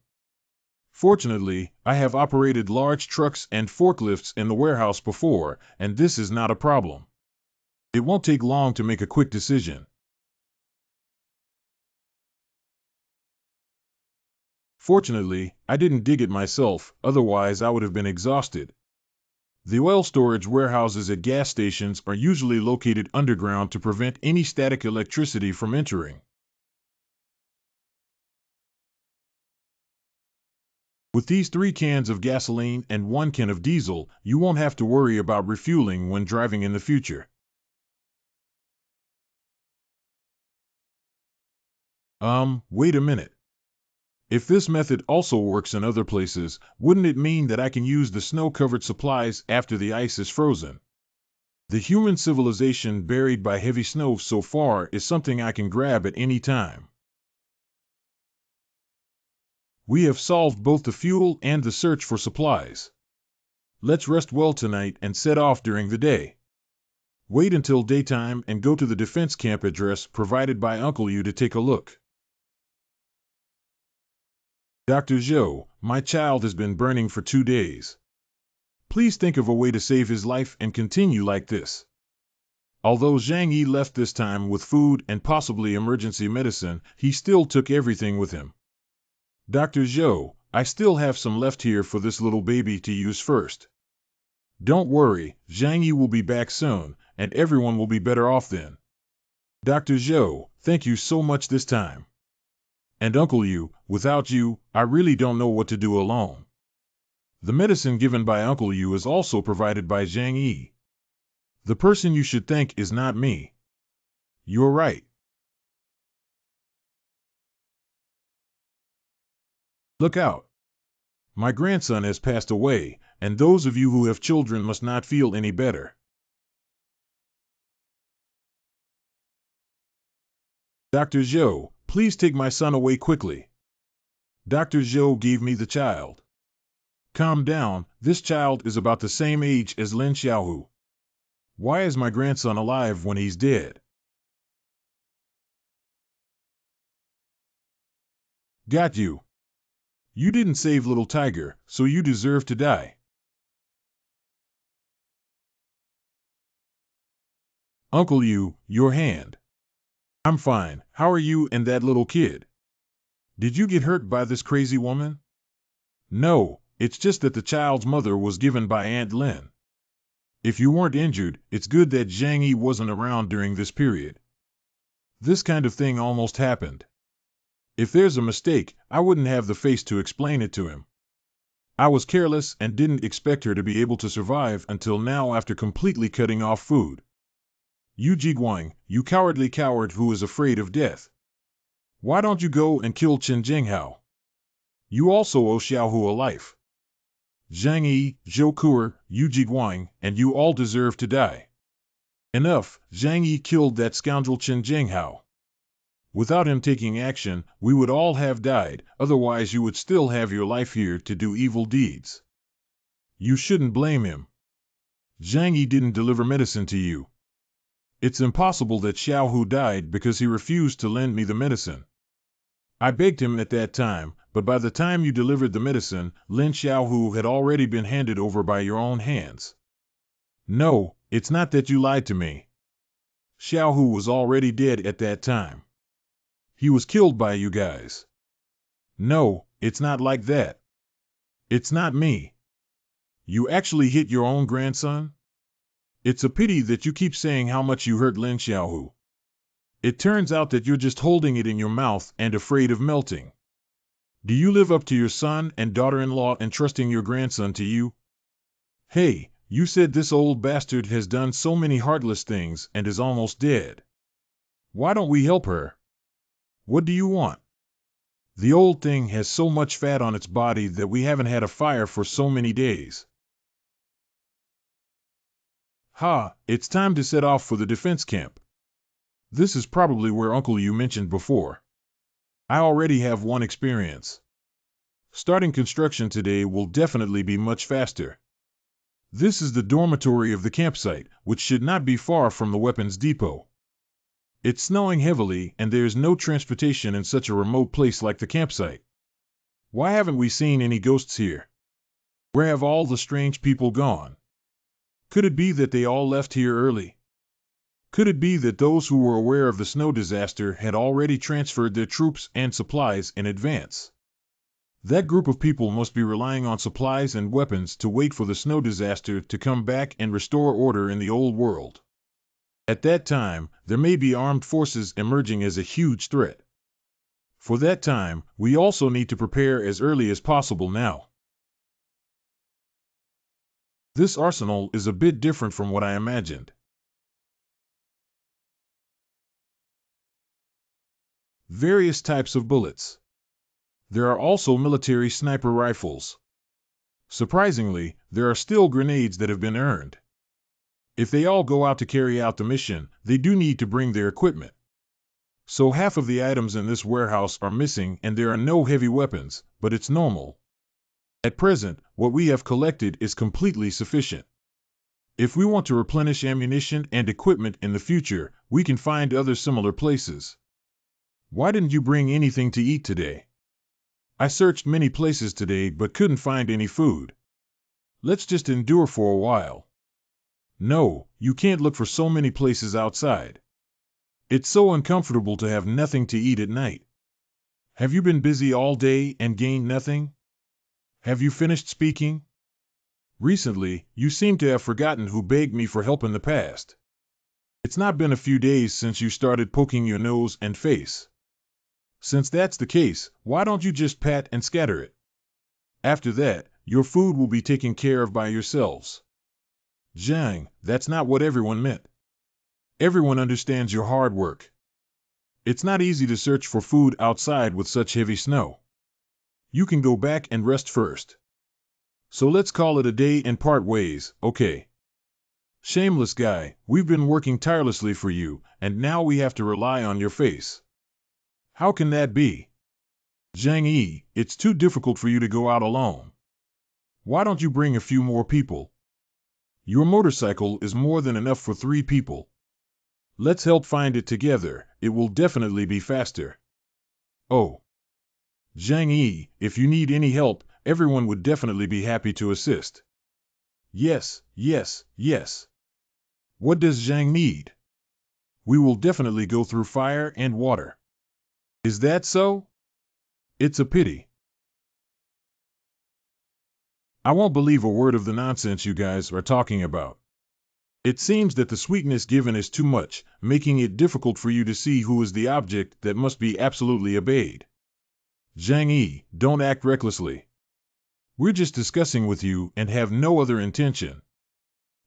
Fortunately, I have operated large trucks and forklifts in the warehouse before, and this is not a problem. It won't take long to make a quick decision. Fortunately, I didn't dig it myself, otherwise I would have been exhausted. The oil storage warehouses at gas stations are usually located underground to prevent any static electricity from entering. With these 3 cans of gasoline and 1 can of diesel, you won't have to worry about refueling when driving in the future. Wait a minute. If this method also works in other places, wouldn't it mean that I can use the snow-covered supplies after the ice is frozen? The human civilization buried by heavy snow so far is something I can grab at any time. We have solved both the fuel and the search for supplies. Let's rest well tonight and set off during the day. Wait until daytime and go to the defense camp address provided by Uncle Yu to take a look. Dr. Zhou, my child has been burning for 2 days. Please think of a way to save his life and continue like this. Although Zhang Yi left this time with food and possibly emergency medicine, he still took everything with him. Dr. Zhou, I still have some left here for this little baby to use first. Don't worry, Zhang Yi will be back soon, and everyone will be better off then. Dr. Zhou, thank you so much this time. And Uncle Yu, without you, I really don't know what to do alone. The medicine given by Uncle Yu is also provided by Zhang Yi. The person you should thank is not me. You're right. Look out. My grandson has passed away, and those of you who have children must not feel any better. Dr. Zhou, please take my son away quickly. Dr. Zhou gave me the child. Calm down, this child is about the same age as Lin Xiaohu. Why is my grandson alive when he's dead? Got you. You didn't save little tiger, so you deserve to die. Uncle Yu, your hand. I'm fine. How are you and that little kid? Did you get hurt by this crazy woman? No, it's just that the child's mother was given by Aunt Lin. If you weren't injured, it's good that Zhang Yi wasn't around during this period. This kind of thing almost happened. If there's a mistake, I wouldn't have the face to explain it to him. I was careless and didn't expect her to be able to survive until now after completely cutting off food. Yu Jiguang, you cowardly coward who is afraid of death. Why don't you go and kill Chen Jinghao? You also owe Xiaohu a life. Zhang Yi, Zhou Kuer, Yu Jiguang, and you all deserve to die. Enough, Zhang Yi killed that scoundrel Chen Jinghao. Without him taking action, we would all have died, otherwise you would still have your life here to do evil deeds. You shouldn't blame him. Zhang Yi didn't deliver medicine to you. It's impossible that Xiaohu died because he refused to lend me the medicine. I begged him at that time, but by the time you delivered the medicine, Lin Xiaohu had already been handed over by your own hands. No, it's not that you lied to me. Xiaohu was already dead at that time. He was killed by you guys. No, it's not like that. It's not me. You actually hit your own grandson? It's a pity that you keep saying how much you hurt Lin Xiaohu. It turns out that you're just holding it in your mouth and afraid of melting. Do you live up to your son and daughter-in-law entrusting your grandson to you? Hey, you said this old bastard has done so many heartless things and is almost dead. Why don't we help her? What do you want? The old thing has so much fat on its body that we haven't had a fire for so many days. Ha, it's time to set off for the defense camp. This is probably where Uncle you mentioned before. I already have one experience. Starting construction today will definitely be much faster. This is the dormitory of the campsite, which should not be far from the weapons depot. It's snowing heavily and there's no transportation in such a remote place like the campsite. Why haven't we seen any ghosts here? Where have all the strange people gone? Could it be that they all left here early? Could it be that those who were aware of the snow disaster had already transferred their troops and supplies in advance? That group of people must be relying on supplies and weapons to wait for the snow disaster to come back and restore order in the old world. At that time, there may be armed forces emerging as a huge threat. For that time, we also need to prepare as early as possible now. This arsenal is a bit different from what I imagined. Various types of bullets. There are also military sniper rifles. Surprisingly, there are still grenades that have been earned. If they all go out to carry out the mission, they do need to bring their equipment. So half of the items in this warehouse are missing and there are no heavy weapons, but it's normal. At present, what we have collected is completely sufficient. If we want to replenish ammunition and equipment in the future, we can find other similar places. Why didn't you bring anything to eat today? I searched many places today but couldn't find any food. Let's just endure for a while. No, you can't look for so many places outside. It's so uncomfortable to have nothing to eat at night. Have you been busy all day and gained nothing? Have you finished speaking? Recently, you seem to have forgotten who begged me for help in the past. It's not been a few days since you started poking your nose and face. Since that's the case, why don't you just pat and scatter it? After that, your food will be taken care of by yourselves. Zhang, that's not what everyone meant. Everyone understands your hard work. It's not easy to search for food outside with such heavy snow. You can go back and rest first. So let's call it a day and part ways, okay? Shameless guy, we've been working tirelessly for you, and now we have to rely on your face. How can that be? Zhang Yi, it's too difficult for you to go out alone. Why don't you bring a few more people? Your motorcycle is more than enough for 3 people. Let's help find it together, it will definitely be faster. Oh. Zhang Yi, if you need any help, everyone would definitely be happy to assist. Yes, yes, yes. What does Zhang need? We will definitely go through fire and water. Is that so? It's a pity. I won't believe a word of the nonsense you guys are talking about. It seems that the sweetness given is too much, making it difficult for you to see who is the object that must be absolutely obeyed. Zhang Yi, don't act recklessly. We're just discussing with you and have no other intention.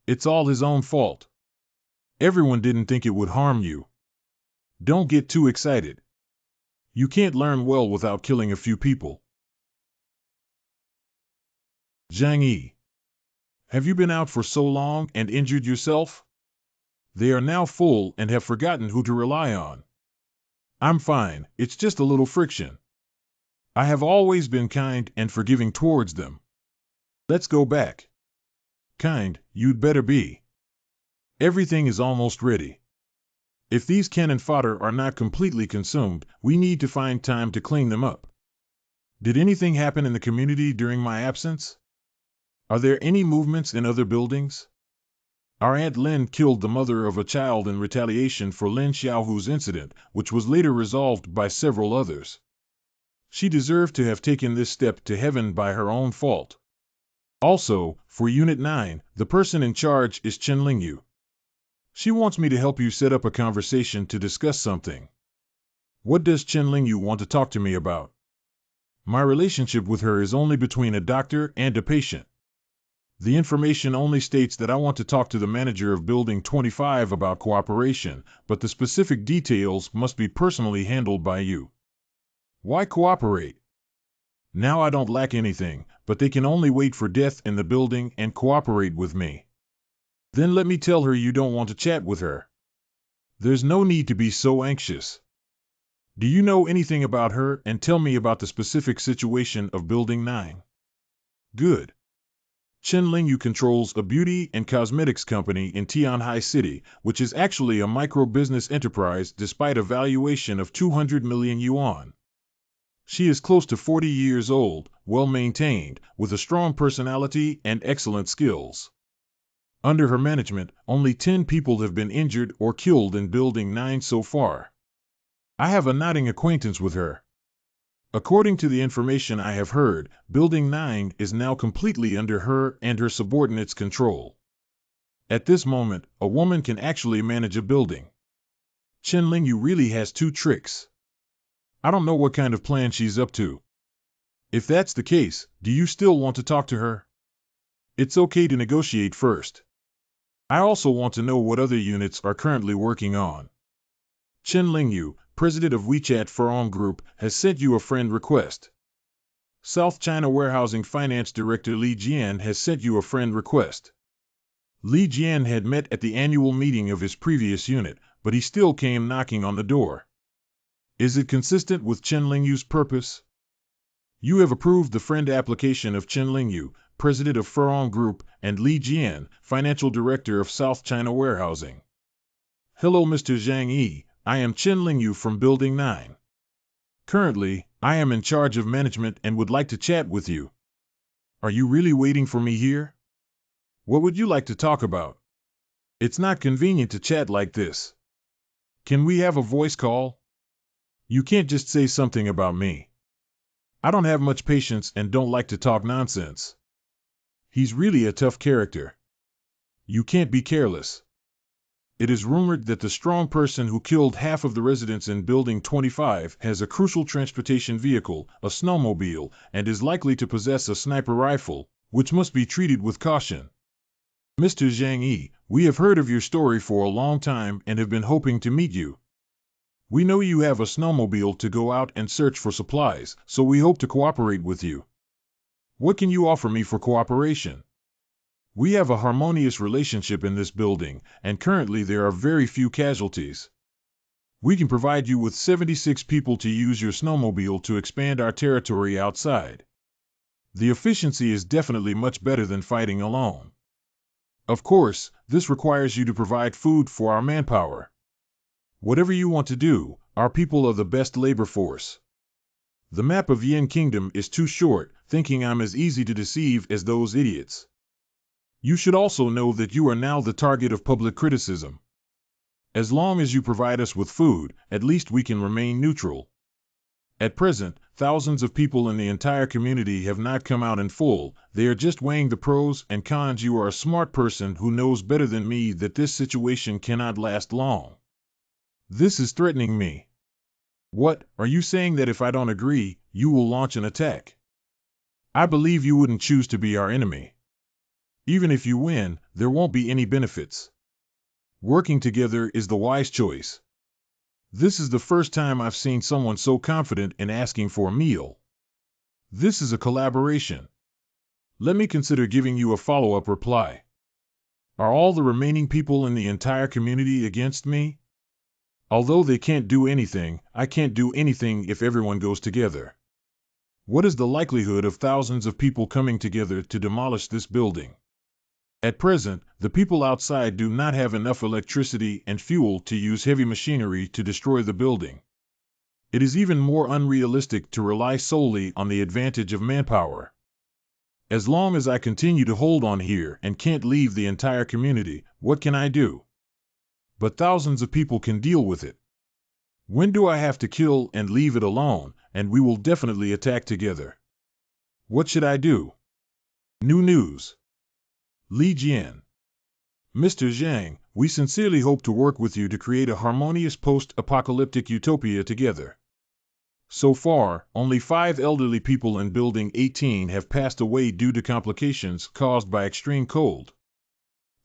It's all his own fault. Everyone didn't think it would harm you. Don't get too excited. You can't learn well without killing a few people. Zhang Yi, have you been out for so long and injured yourself? They are now full and have forgotten who to rely on. I'm fine, it's just a little friction. I have always been kind and forgiving towards them. Let's go back. Kind, you'd better be. Everything is almost ready. If these cannon fodder are not completely consumed, we need to find time to clean them up. Did anything happen in the community during my absence? Are there any movements in other buildings? Our Aunt Lin killed the mother of a child in retaliation for Lin Xiaohu's incident, which was later resolved by several others. She deserved to have taken this step to heaven by her own fault. Also, for Unit 9, the person in charge is Chen Lingyu. She wants me to help you set up a conversation to discuss something. What does Chen Lingyu want to talk to me about? My relationship with her is only between a doctor and a patient. The information only states that I want to talk to the manager of Building 25 about cooperation, but the specific details must be personally handled by you. Why cooperate? Now I don't lack anything, but they can only wait for death in the building and cooperate with me. Then let me tell her you don't want to chat with her. There's no need to be so anxious. Do you know anything about her, and tell me about the specific situation of Building 9? Good. Chen Lingyu controls a beauty and cosmetics company in Tianhai City, which is actually a micro-business enterprise despite a valuation of 200 million yuan. She is close to 40 years old, well-maintained, with a strong personality and excellent skills. Under her management, only 10 people have been injured or killed in Building 9 so far. I have a nodding acquaintance with her. According to the information I have heard, Building 9 is now completely under her and her subordinates' control. At this moment, a woman can actually manage a building. Chen Lingyu really has 2 tricks. I don't know what kind of plan she's up to. If that's the case, do you still want to talk to her? It's okay to negotiate first. I also want to know what other units are currently working on. Chen Lingyu, president of WeChat Fortifying Group, has sent you a friend request. South China Warehousing Finance Director Li Jian has sent you a friend request. Li Jian had met at the annual meeting of his previous unit, but he still came knocking on the door. Is it consistent with Chen Lingyu's purpose? You have approved the friend application of Chen Lingyu, president of Fortifying Group, and Li Jian, financial director of South China Warehousing. Hello Mr. Zhang Yi, I am Chen Lingyu from Building 9. Currently, I am in charge of management and would like to chat with you. Are you really waiting for me here? What would you like to talk about? It's not convenient to chat like this. Can we have a voice call? You can't just say something about me. I don't have much patience and don't like to talk nonsense. He's really a tough character. You can't be careless. It is rumored that the strong person who killed half of the residents in Building 25 has a crucial transportation vehicle, a snowmobile, and is likely to possess a sniper rifle, which must be treated with caution. Mr. Zhang Yi, we have heard of your story for a long time and have been hoping to meet you. We know you have a snowmobile to go out and search for supplies, so we hope to cooperate with you. What can you offer me for cooperation? We have a harmonious relationship in this building, and currently there are very few casualties. We can provide you with 76 people to use your snowmobile to expand our territory outside. The efficiency is definitely much better than fighting alone. Of course, this requires you to provide food for our manpower. Whatever you want to do, our people are the best labor force. The map of Yin Kingdom is too short, thinking I'm as easy to deceive as those idiots. You should also know that you are now the target of public criticism. As long as you provide us with food, at least we can remain neutral. At present, thousands of people in the entire community have not come out in full. They are just weighing the pros and cons. You are a smart person who knows better than me that this situation cannot last long. This is threatening me. What, are you saying that if I don't agree, you will launch an attack? I believe you wouldn't choose to be our enemy. Even if you win, there won't be any benefits. Working together is the wise choice. This is the first time I've seen someone so confident in asking for a meal. This is a collaboration. Let me consider giving you a follow-up reply. Are all the remaining people in the entire community against me? Although they can't do anything, I can't do anything if everyone goes together. What is the likelihood of thousands of people coming together to demolish this building? At present, the people outside do not have enough electricity and fuel to use heavy machinery to destroy the building. It is even more unrealistic to rely solely on the advantage of manpower. As long as I continue to hold on here and can't leave the entire community, what can I do? But thousands of people can deal with it. When do I have to kill and leave it alone, and we will definitely attack together? What should I do? New news. Li Jian. Mr. Zhang, we sincerely hope to work with you to create a harmonious post-apocalyptic utopia together. So far, only 5 elderly people in Building 18 have passed away due to complications caused by extreme cold.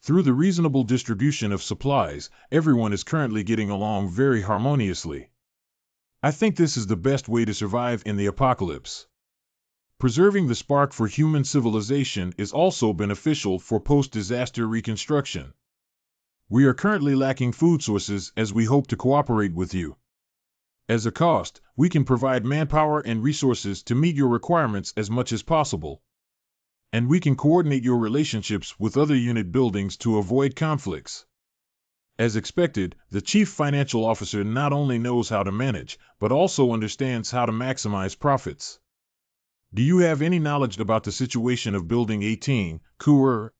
Through the reasonable distribution of supplies, everyone is currently getting along very harmoniously. I think this is the best way to survive in the apocalypse. Preserving the spark for human civilization is also beneficial for post-disaster reconstruction. We are currently lacking food sources as we hope to cooperate with you. As a cost, we can provide manpower and resources to meet your requirements as much as possible. And we can coordinate your relationships with other unit buildings to avoid conflicts. As expected, the Chief Financial Officer not only knows how to manage, but also understands how to maximize profits. Do you have any knowledge about the situation of Building 18, Kuer?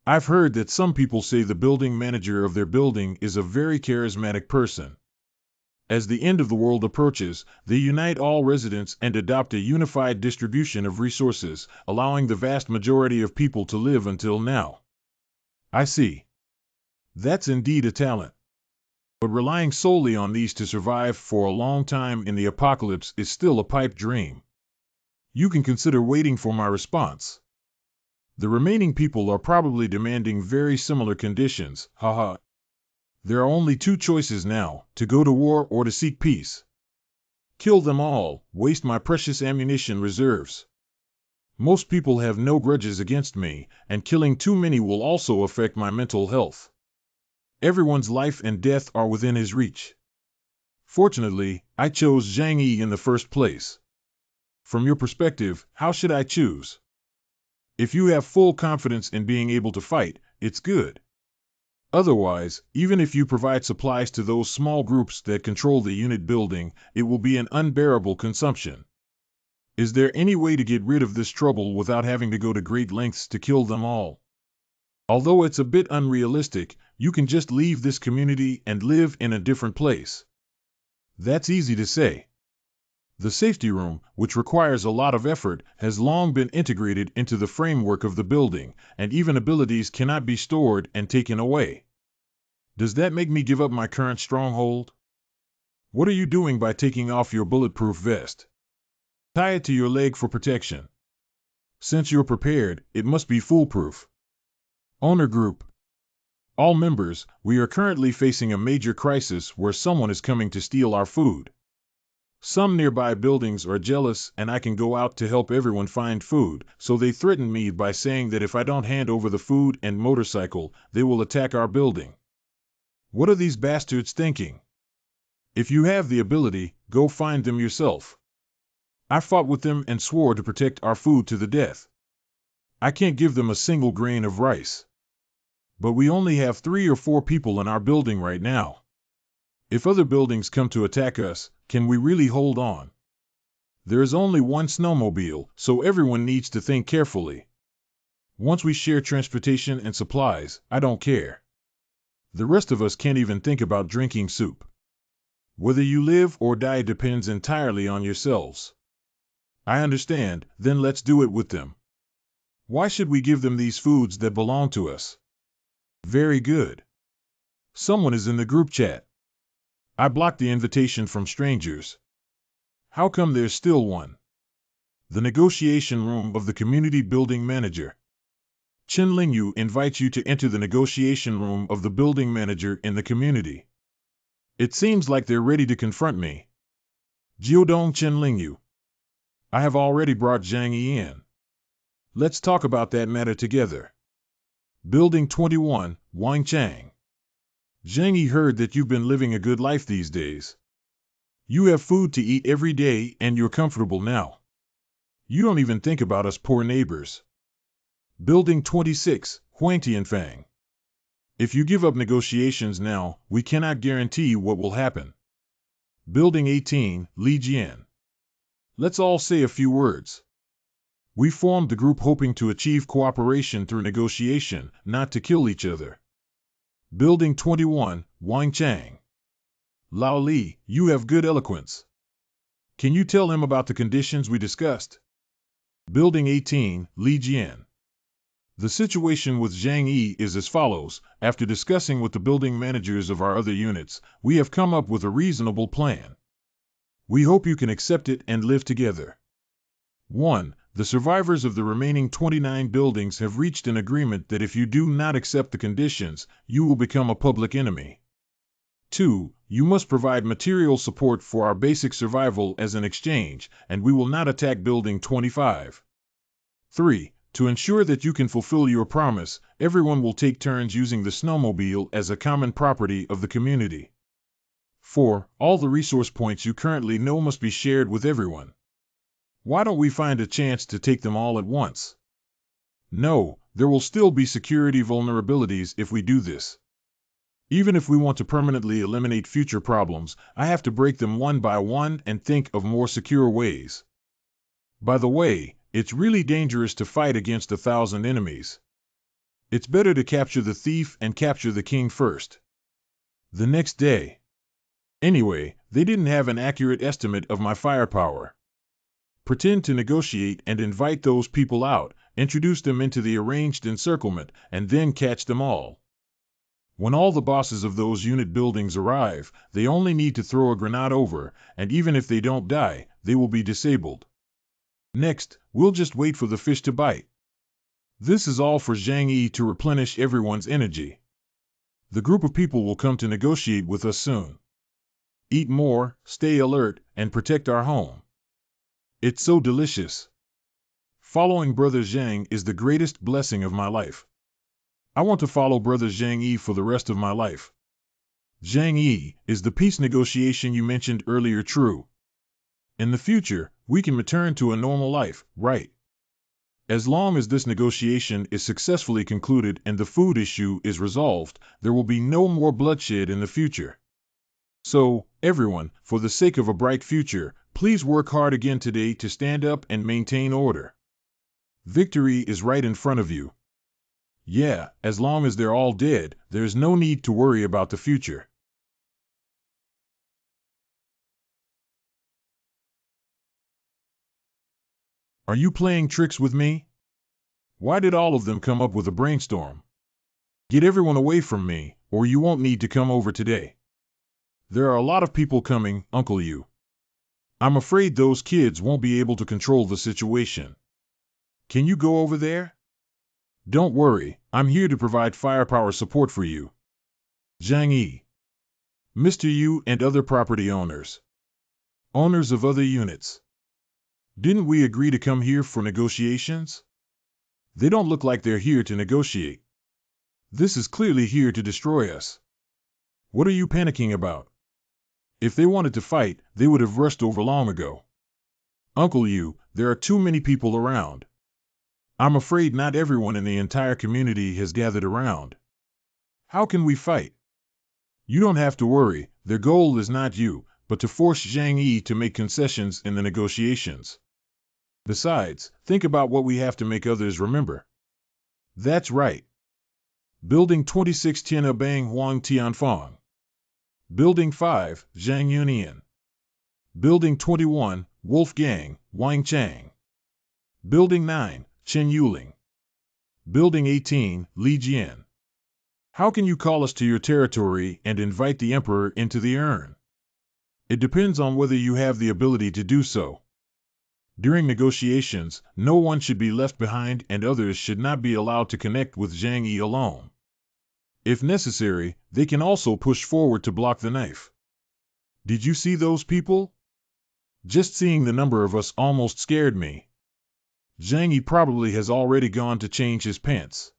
I've heard that some people say the building manager of their building is a very charismatic person. As the end of the world approaches, they unite all residents and adopt a unified distribution of resources, allowing the vast majority of people to live until now. I see. That's indeed a talent. But relying solely on these to survive for a long time in the apocalypse is still a pipe dream. You can consider waiting for my response. The remaining people are probably demanding very similar conditions, haha. There are only 2 choices now, to go to war or to seek peace. Kill them all, waste my precious ammunition reserves. Most people have no grudges against me, and killing too many will also affect my mental health. Everyone's life and death are within his reach. Fortunately, I chose Zhang Yi in the first place. From your perspective, how should I choose? If you have full confidence in being able to fight, it's good. Otherwise, even if you provide supplies to those small groups that control the unit building, it will be an unbearable consumption. Is there any way to get rid of this trouble without having to go to great lengths to kill them all? Although it's a bit unrealistic, you can just leave this community and live in a different place. That's easy to say. The safety room, which requires a lot of effort, has long been integrated into the framework of the building, and even abilities cannot be stored and taken away. Does that make me give up my current stronghold? What are you doing by taking off your bulletproof vest? Tie it to your leg for protection. Since you're prepared, it must be foolproof. Owner Group. All members, we are currently facing a major crisis where someone is coming to steal our food. Some nearby buildings are jealous and I can go out to help everyone find food, so they threaten me by saying that if I don't hand over the food and motorcycle, they will attack our building. What are these bastards thinking? If you have the ability, go find them yourself. I fought with them and swore to protect our food to the death. I can't give them a single grain of rice. But we only have 3 or 4 people in our building right now. If other buildings come to attack us, can we really hold on? There is only one snowmobile, so everyone needs to think carefully. Once we share transportation and supplies, I don't care. The rest of us can't even think about drinking soup. Whether you live or die depends entirely on yourselves. I understand, then let's do it with them. Why should we give them these foods that belong to us? Very good. Someone is in the group chat. I blocked the invitation from strangers. How come there's still one? The negotiation room of the community building manager. Chen Lingyu invites you to enter the negotiation room of the building manager in the community. It seems like they're ready to confront me. Jiodong Chen Lingyu. I have already brought Zhang Yi in. Let's talk about that matter together. Building 21, Wang Chang. Zhang Yi heard that you've been living a good life these days. You have food to eat every day and you're comfortable now. You don't even think about us poor neighbors. Building 26, Huang Tianfang. If you give up negotiations now, we cannot guarantee what will happen. Building 18, Li Jian. Let's all say a few words. We formed the group hoping to achieve cooperation through negotiation, not to kill each other. Building 21, Wang Chang. Lao Li, you have good eloquence. Can you tell him about the conditions we discussed? Building 18, Li Jian. The situation with Zhang Yi is as follows. After discussing with the building managers of our other units, we have come up with a reasonable plan. We hope you can accept it and live together. 1. The survivors of the remaining 29 buildings have reached an agreement that if you do not accept the conditions, you will become a public enemy. 2. You must provide material support for our basic survival as an exchange, and we will not attack Building 25. 3. To ensure that you can fulfill your promise, everyone will take turns using the snowmobile as a common property of the community. 4. All the resource points you currently know must be shared with everyone. Why don't we find a chance to take them all at once? No, there will still be security vulnerabilities if we do this. Even if we want to permanently eliminate future problems, I have to break them one by one and think of more secure ways. By the way, it's really dangerous to fight against 1,000 enemies. It's better to capture the thief and capture the king first. The next day. Anyway, they didn't have an accurate estimate of my firepower. Pretend to negotiate and invite those people out, introduce them into the arranged encirclement, and then catch them all. When all the bosses of those unit buildings arrive, they only need to throw a grenade over, and even if they don't die, they will be disabled. Next, we'll just wait for the fish to bite. This is all for Zhang Yi to replenish everyone's energy. The group of people will come to negotiate with us soon. Eat more, stay alert, and protect our home. It's so delicious. Following Brother Zhang is the greatest blessing of my life. I want to follow Brother Zhang Yi for the rest of my life. Zhang Yi, is the peace negotiation you mentioned earlier true? In the future, we can return to a normal life, right? As long as this negotiation is successfully concluded and the food issue is resolved, there will be no more bloodshed in the future. So, everyone, for the sake of a bright future, please work hard again today to stand up and maintain order. Victory is right in front of you. Yeah, as long as they're all dead, there's no need to worry about the future. Are you playing tricks with me? Why did all of them come up with a brainstorm? Get everyone away from me, or you won't need to come over today. There are a lot of people coming, Uncle Yu. I'm afraid those kids won't be able to control the situation. Can you go over there? Don't worry, I'm here to provide firepower support for you. Zhang Yi. Mr. Yu and other property owners. Owners of other units. Didn't we agree to come here for negotiations? They don't look like they're here to negotiate. This is clearly here to destroy us. What are you panicking about? If they wanted to fight, they would have rushed over long ago. Uncle Yu, there are too many people around. I'm afraid not everyone in the entire community has gathered around. How can we fight? You don't have to worry, their goal is not you, but to force Zhang Yi to make concessions in the negotiations. Besides, think about what we have to make others remember. That's right. Building 26 Tiana Bang Huang Tianfang. Building 5, Zhang Yunian. Building 21, Wolfgang, Wang Chang. Building 9, Chen Yuling. Building 18, Li Jian. How can you call us to your territory and invite the emperor into the urn? It depends on whether you have the ability to do so. During negotiations, no one should be left behind and others should not be allowed to connect with Zhang Yi alone. If necessary, they can also push forward to block the knife. Did you see those people? Just seeing the number of us almost scared me. Zhang Yi probably has already gone to change his pants.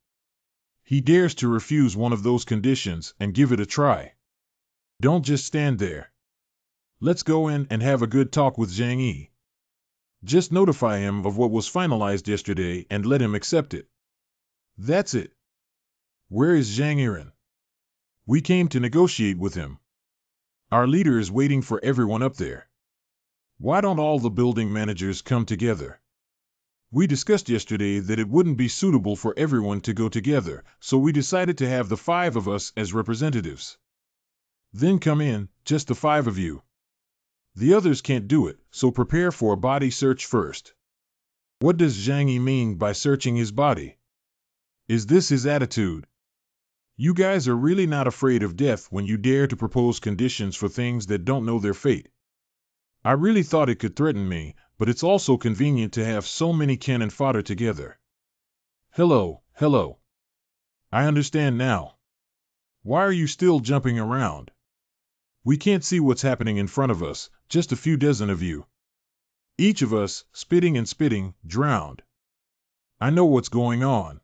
He dares to refuse one of those conditions and give it a try. Don't just stand there. Let's go in and have a good talk with Zhang Yi. Just notify him of what was finalized yesterday and let him accept it. That's it. Where is Zhang Yiren? We came to negotiate with him. Our leader is waiting for everyone up there. Why don't all the building managers come together? We discussed yesterday that it wouldn't be suitable for everyone to go together, so we decided to have the 5 of us as representatives. Then come in, just the 5 of you. The others can't do it, so prepare for a body search first. What does Zhang Yi mean by searching his body? Is this his attitude? You guys are really not afraid of death when you dare to propose conditions for things that don't know their fate. I really thought it could threaten me, but it's also convenient to have so many cannon fodder together. Hello, hello. I understand now. Why are you still jumping around? We can't see what's happening in front of us, just a few dozen of you. Each of us, spitting and spitting, drowned. I know what's going on.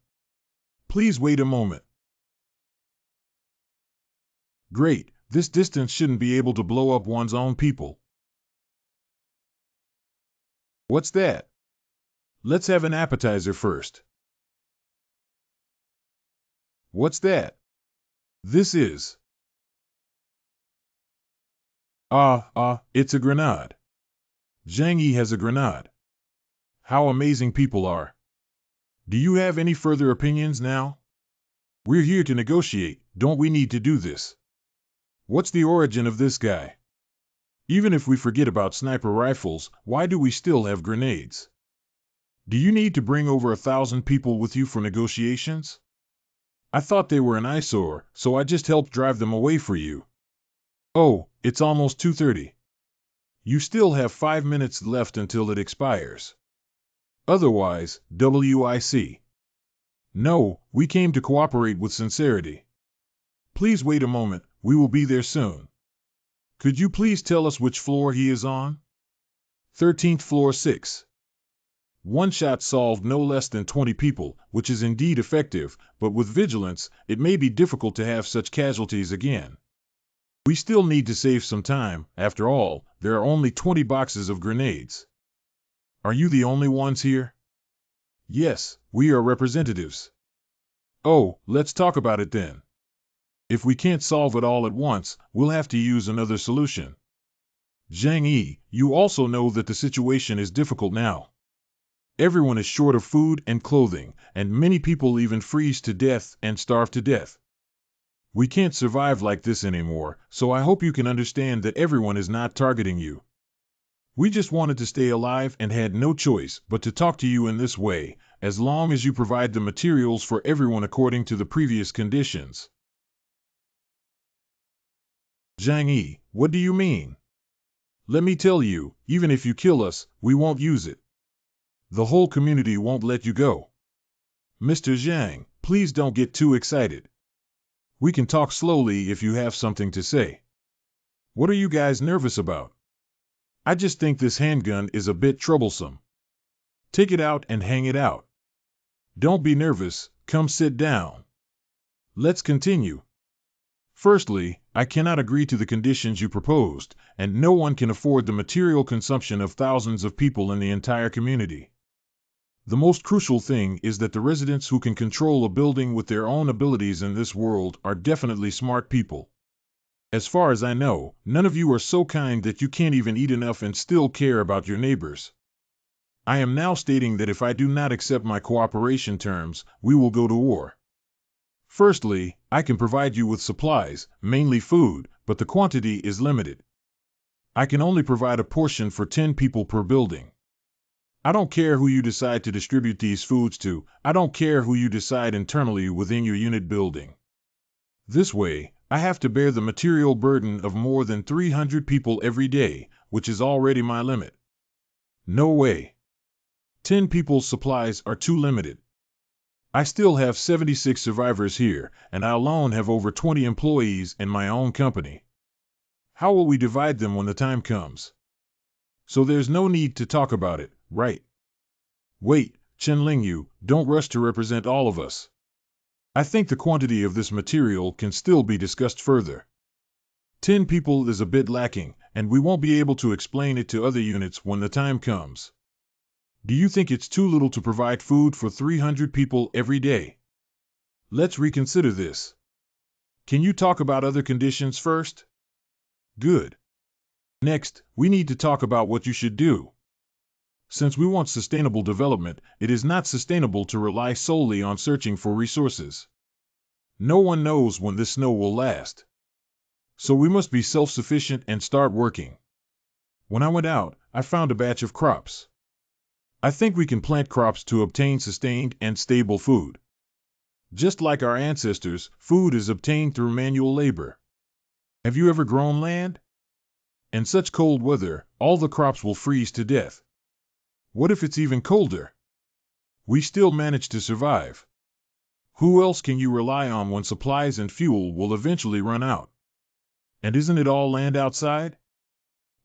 Please wait a moment. Great, this distance shouldn't be able to blow up one's own people. What's that? Let's have an appetizer first. What's that? This is... it's a grenade. Zhang Yi has a grenade. How amazing people are. Do you have any further opinions now? We're here to negotiate, don't we need to do this? What's the origin of this guy? Even if we forget about sniper rifles, why do we still have grenades? Do you need to bring over 1,000 people with you for negotiations? I thought they were an eyesore, so I just helped drive them away for you. Oh, it's almost 2:30. You still have 5 minutes left until it expires. Otherwise, WIC. No, we came to cooperate with sincerity. Please wait a moment, we will be there soon. Could you please tell us which floor he is on? 13th floor 6. One shot solved no less than 20 people, which is indeed effective, but with vigilance, it may be difficult to have such casualties again. We still need to save some time, after all, there are only 20 boxes of grenades. Are you the only ones here? Yes, we are representatives. Oh, let's talk about it then. If we can't solve it all at once, we'll have to use another solution. Zhang Yi, you also know that the situation is difficult now. Everyone is short of food and clothing, and many people even freeze to death and starve to death. We can't survive like this anymore, so I hope you can understand that everyone is not targeting you. We just wanted to stay alive and had no choice but to talk to you in this way, as long as you provide the materials for everyone according to the previous conditions. Zhang Yi, what do you mean? Let me tell you, even if you kill us, we won't use it. The whole community won't let you go. Mr. Zhang, please don't get too excited. We can talk slowly if you have something to say. What are you guys nervous about? I just think this handgun is a bit troublesome. Take it out and hang it out. Don't be nervous, come sit down. Let's continue. Firstly, I cannot agree to the conditions you proposed, and no one can afford the material consumption of thousands of people in the entire community. The most crucial thing is that the residents who can control a building with their own abilities in this world are definitely smart people. As far as I know, none of you are so kind that you can't even eat enough and still care about your neighbors. I am now stating that if I do not accept my cooperation terms, we will go to war. Firstly, I can provide you with supplies, mainly food, but the quantity is limited. I can only provide a portion for 10 people per building. I don't care who you decide to distribute these foods to, I don't care who you decide internally within your unit building. This way, I have to bear the material burden of more than 300 people every day, which is already my limit. No way. 10 people's supplies are too limited. I still have 76 survivors here, and I alone have over 20 employees in my own company. How will we divide them when the time comes? So there's no need to talk about it, right? Wait, Chen Lingyu, don't rush to represent all of us. I think the quantity of this material can still be discussed further. 10 people is a bit lacking, and we won't be able to explain it to other units when the time comes. Do you think it's too little to provide food for 300 people every day? Let's reconsider this. Can you talk about other conditions first? Good. Next, we need to talk about what you should do. Since we want sustainable development, it is not sustainable to rely solely on searching for resources. No one knows when this snow will last. So we must be self-sufficient and start working. When I went out, I found a batch of crops. I think we can plant crops to obtain sustained and stable food. Just like our ancestors, food is obtained through manual labor. Have you ever grown land? In such cold weather, all the crops will freeze to death. What if it's even colder? We still manage to survive. Who else can you rely on when supplies and fuel will eventually run out? And isn't it all land outside?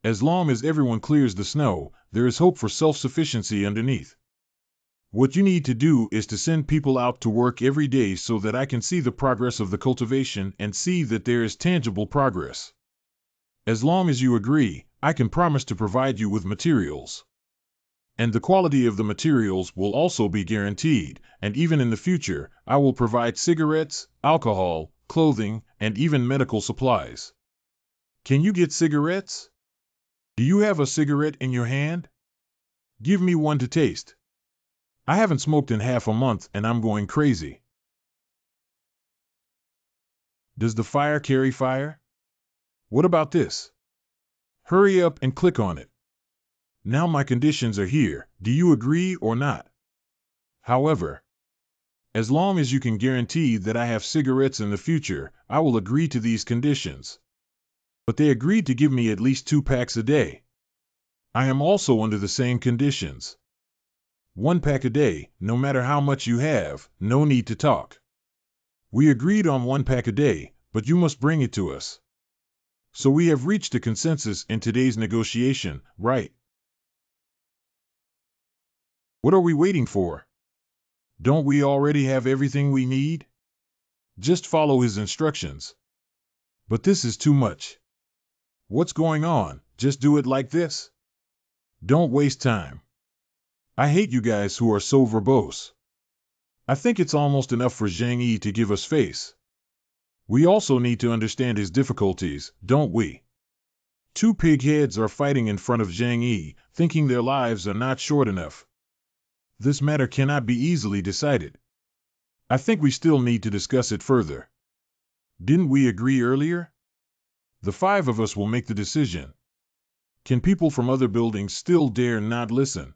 As long as everyone clears the snow, there is hope for self-sufficiency underneath. What you need to do is to send people out to work every day so that I can see the progress of the cultivation and see that there is tangible progress. As long as you agree, I can promise to provide you with materials. And the quality of the materials will also be guaranteed, and even in the future, I will provide cigarettes, alcohol, clothing, and even medical supplies. Can you get cigarettes? Do you have a cigarette in your hand? Give me one to taste. I haven't smoked in half a month and I'm going crazy. Does the fire carry fire? What about this? Hurry up and click on it. Now my conditions are here. Do you agree or not? However, as long as you can guarantee that I have cigarettes in the future, I will agree to these conditions. But they agreed to give me at least 2 packs a day. I am also under the same conditions. 1 pack a day, no matter how much you have, no need to talk. We agreed on 1 pack a day, but you must bring it to us. So we have reached a consensus in today's negotiation, right? What are we waiting for? Don't we already have everything we need? Just follow his instructions. But this is too much. What's going on? Just do it like this? Don't waste time. I hate you guys who are so verbose. I think it's almost enough for Zhang Yi to give us face. We also need to understand his difficulties, don't we? 2 pig heads are fighting in front of Zhang Yi, thinking their lives are not short enough. This matter cannot be easily decided. I think we still need to discuss it further. Didn't we agree earlier? The 5 of us will make the decision. Can people from other buildings still dare not listen?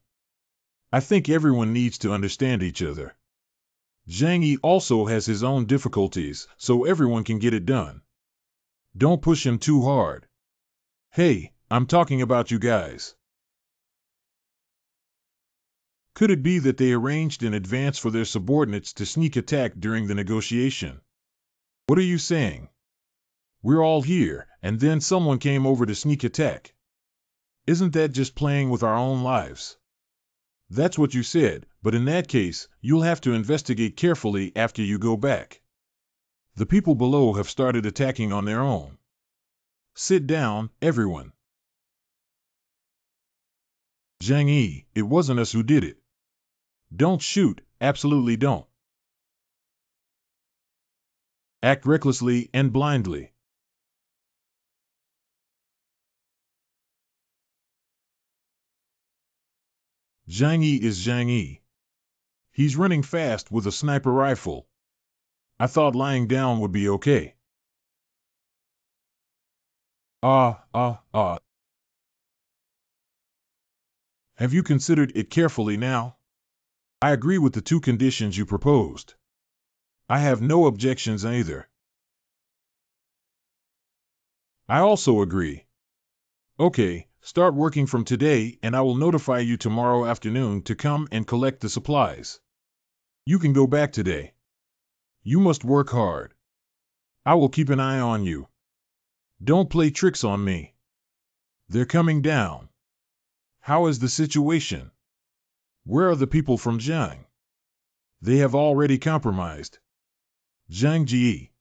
I think everyone needs to understand each other. Zhang Yi also has his own difficulties, so everyone can get it done. Don't push him too hard. Hey, I'm talking about you guys. Could it be that they arranged in advance for their subordinates to sneak attack during the negotiation? What are you saying? We're all here, and then someone came over to sneak attack. Isn't that just playing with our own lives? That's what you said, but in that case, you'll have to investigate carefully after you go back. The people below have started attacking on their own. Sit down, everyone. Zhang Yi, it wasn't us who did it. Don't shoot, absolutely don't. Act recklessly and blindly. Zhang Yi is Zhang Yi. He's running fast with a sniper rifle. I thought lying down would be okay. Have you considered it carefully now? I agree with the 2 conditions you proposed. I have no objections either. I also agree. Okay, start working from today and I will notify you tomorrow afternoon to come and collect the supplies. You can go back today. You must work hard. I will keep an eye on you. Don't play tricks on me. They're coming down. How is the situation? Where are the people from Zhang? They have already compromised. Zhang Ji.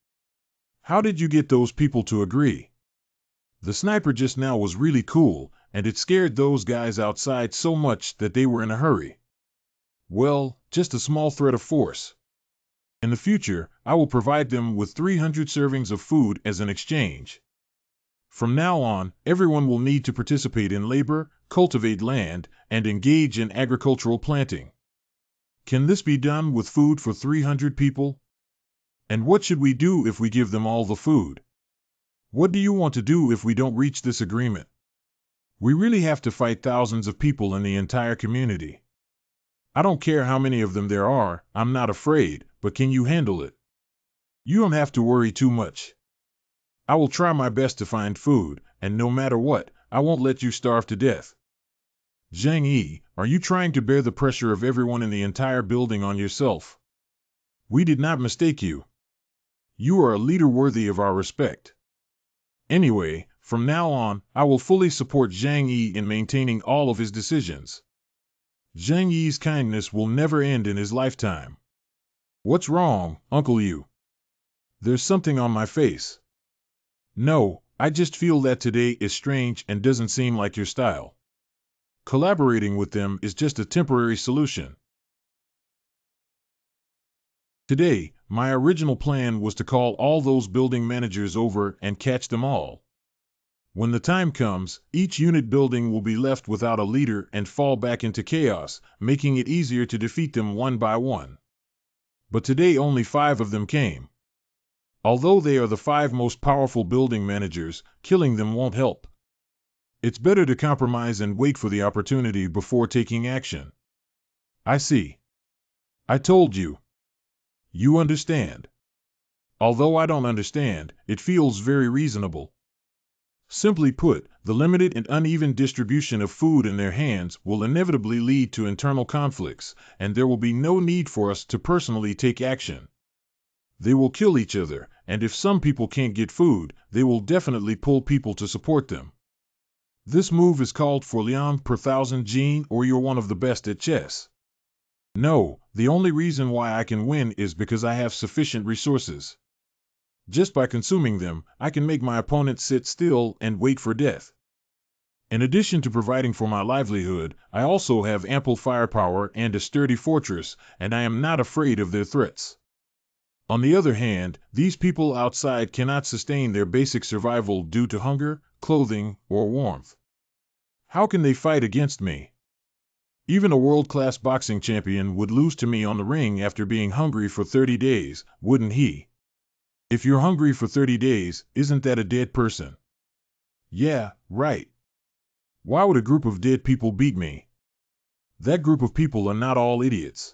How did you get those people to agree? The sniper just now was really cool, and it scared those guys outside so much that they were in a hurry. Well, just a small threat of force. In the future, I will provide them with 300 servings of food as an exchange. From now on, everyone will need to participate in labor, cultivate land, and engage in agricultural planting. Can this be done with food for 300 people? And what should we do if we give them all the food? What do you want to do if we don't reach this agreement? We really have to fight thousands of people in the entire community. I don't care how many of them there are, I'm not afraid, but can you handle it? You don't have to worry too much. I will try my best to find food, and no matter what, I won't let you starve to death. Zhang Yi, are you trying to bear the pressure of everyone in the entire building on yourself? We did not mistake you. You are a leader worthy of our respect. Anyway, from now on, I will fully support Zhang Yi in maintaining all of his decisions. Zhang Yi's kindness will never end in his lifetime. What's wrong, Uncle Yu? There's something on my face. No, I just feel that today is strange and doesn't seem like your style. Collaborating with them is just a temporary solution. Today, my original plan was to call all those building managers over and catch them all. When the time comes, each unit building will be left without a leader and fall back into chaos, making it easier to defeat them one by one. But today only 5 of them came. Although they are the 5 most powerful building managers, killing them won't help. It's better to compromise and wait for the opportunity before taking action. I see. I told you. You understand. Although I don't understand, it feels very reasonable. Simply put, the limited and uneven distribution of food in their hands will inevitably lead to internal conflicts, and there will be no need for us to personally take action. They will kill each other, and if some people can't get food, they will definitely pull people to support them. This move is called for Liang per thousand Gene, or you're one of the best at chess. No, the only reason why I can win is because I have sufficient resources. Just by consuming them, I can make my opponent sit still and wait for death. In addition to providing for my livelihood, I also have ample firepower and a sturdy fortress, and I am not afraid of their threats. On the other hand, these people outside cannot sustain their basic survival due to hunger, clothing, or warmth. How can they fight against me? Even a world-class boxing champion would lose to me on the ring after being hungry for 30 days, wouldn't he? If you're hungry for 30 days, isn't that a dead person? Yeah, right. Why would a group of dead people beat me? That group of people are not all idiots.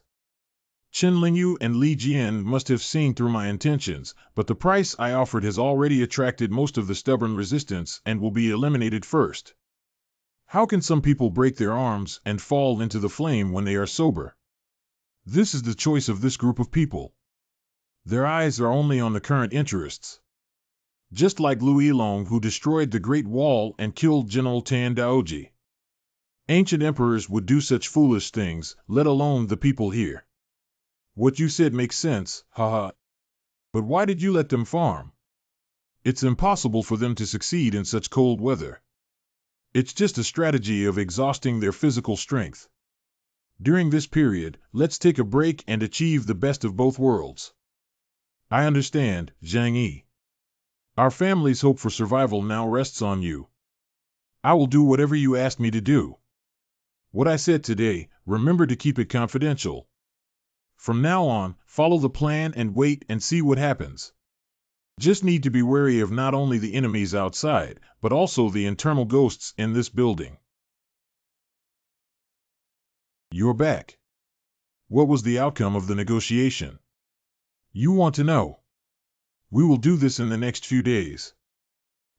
Chen Lingyu and Li Jian must have seen through my intentions, but the price I offered has already attracted most of the stubborn resistance and will be eliminated first. How can some people break their arms and fall into the flame when they are sober? This is the choice of this group of people. Their eyes are only on the current interests. Just like Lu Yilong, who destroyed the Great Wall and killed General Tan Daoji. Ancient emperors would do such foolish things, let alone the people here. What you said makes sense, haha. But why did you let them farm? It's impossible for them to succeed in such cold weather. It's just a strategy of exhausting their physical strength. During this period, let's take a break and achieve the best of both worlds. I understand, Zhang Yi. Our family's hope for survival now rests on you. I will do whatever you ask me to do. What I said today, remember to keep it confidential. From now on, follow the plan and wait and see what happens. Just need to be wary of not only the enemies outside, but also the internal ghosts in this building. You're back. What was the outcome of the negotiation? You want to know. We will do this in the next few days.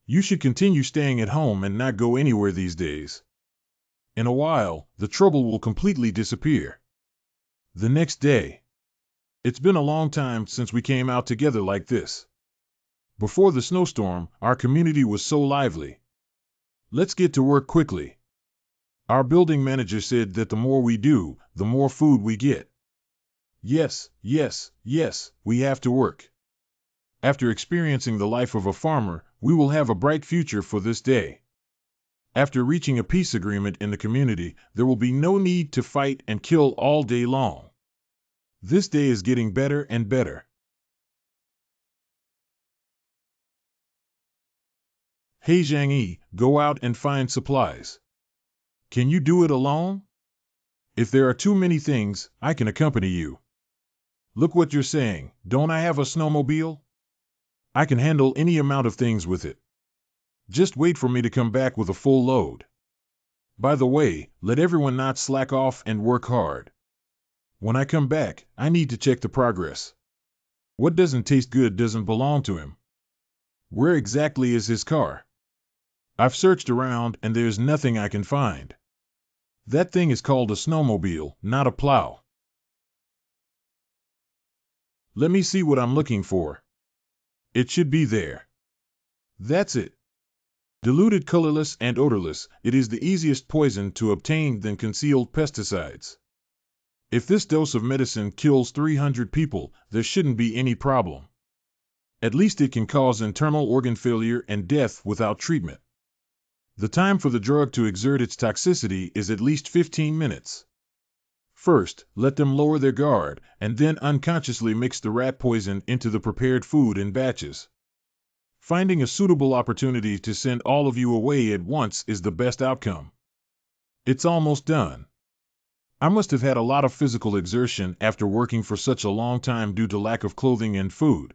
You should continue staying at home and not go anywhere these days. In a while, the trouble will completely disappear. The next day. It's been a long time since we came out together like this. Before the snowstorm, our community was so lively. Let's get to work quickly. Our building manager said that the more we do, the more food we get. Yes, yes, yes, we have to work. After experiencing the life of a farmer, we will have a bright future for this day. After reaching a peace agreement in the community, there will be no need to fight and kill all day long. This day is getting better and better. Hey Zhang Yi, go out and find supplies. Can you do it alone? If there are too many things, I can accompany you. Look what you're saying, don't I have a snowmobile? I can handle any amount of things with it. Just wait for me to come back with a full load. By the way, let everyone not slack off and work hard. When I come back, I need to check the progress. What doesn't taste good doesn't belong to him. Where exactly is his car? I've searched around and there's nothing I can find. That thing is called a snowmobile, not a plow. Let me see what I'm looking for. It should be there. That's it. Diluted, colorless, and odorless, it is the easiest poison to obtain than concealed pesticides. If this dose of medicine kills 300 people, there shouldn't be any problem. At least it can cause internal organ failure and death without treatment. The time for the drug to exert its toxicity is at least 15 minutes. First, let them lower their guard, and then unconsciously mix the rat poison into the prepared food in batches. Finding a suitable opportunity to send all of you away at once is the best outcome. It's almost done. I must have had a lot of physical exertion after working for such a long time due to lack of clothing and food.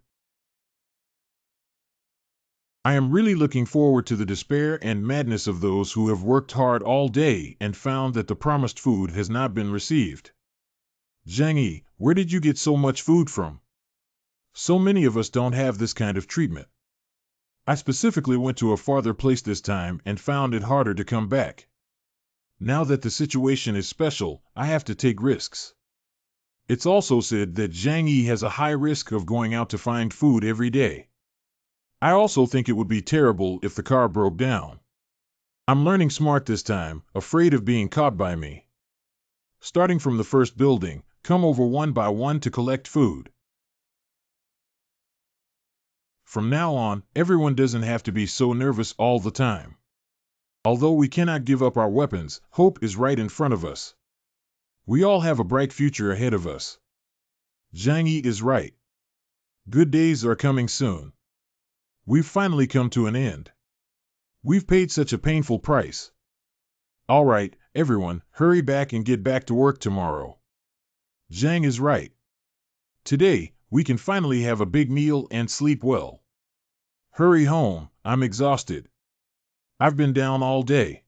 I am really looking forward to the despair and madness of those who have worked hard all day and found that the promised food has not been received. Zhang Yi, where did you get so much food from? So many of us don't have this kind of treatment. I specifically went to a farther place this time and found it harder to come back. Now that the situation is special, I have to take risks. It's also said that Zhang Yi has a high risk of going out to find food every day. I also think it would be terrible if the car broke down. I'm learning smart this time, afraid of being caught by me. Starting from the first building, come over one by one to collect food. From now on, everyone doesn't have to be so nervous all the time. Although we cannot give up our weapons, hope is right in front of us. We all have a bright future ahead of us. Zhang Yi is right. Good days are coming soon. We've finally come to an end. We've paid such a painful price. All right, everyone, hurry back and get back to work tomorrow. Zhang is right. Today, we can finally have a big meal and sleep well. Hurry home, I'm exhausted. I've been down all day.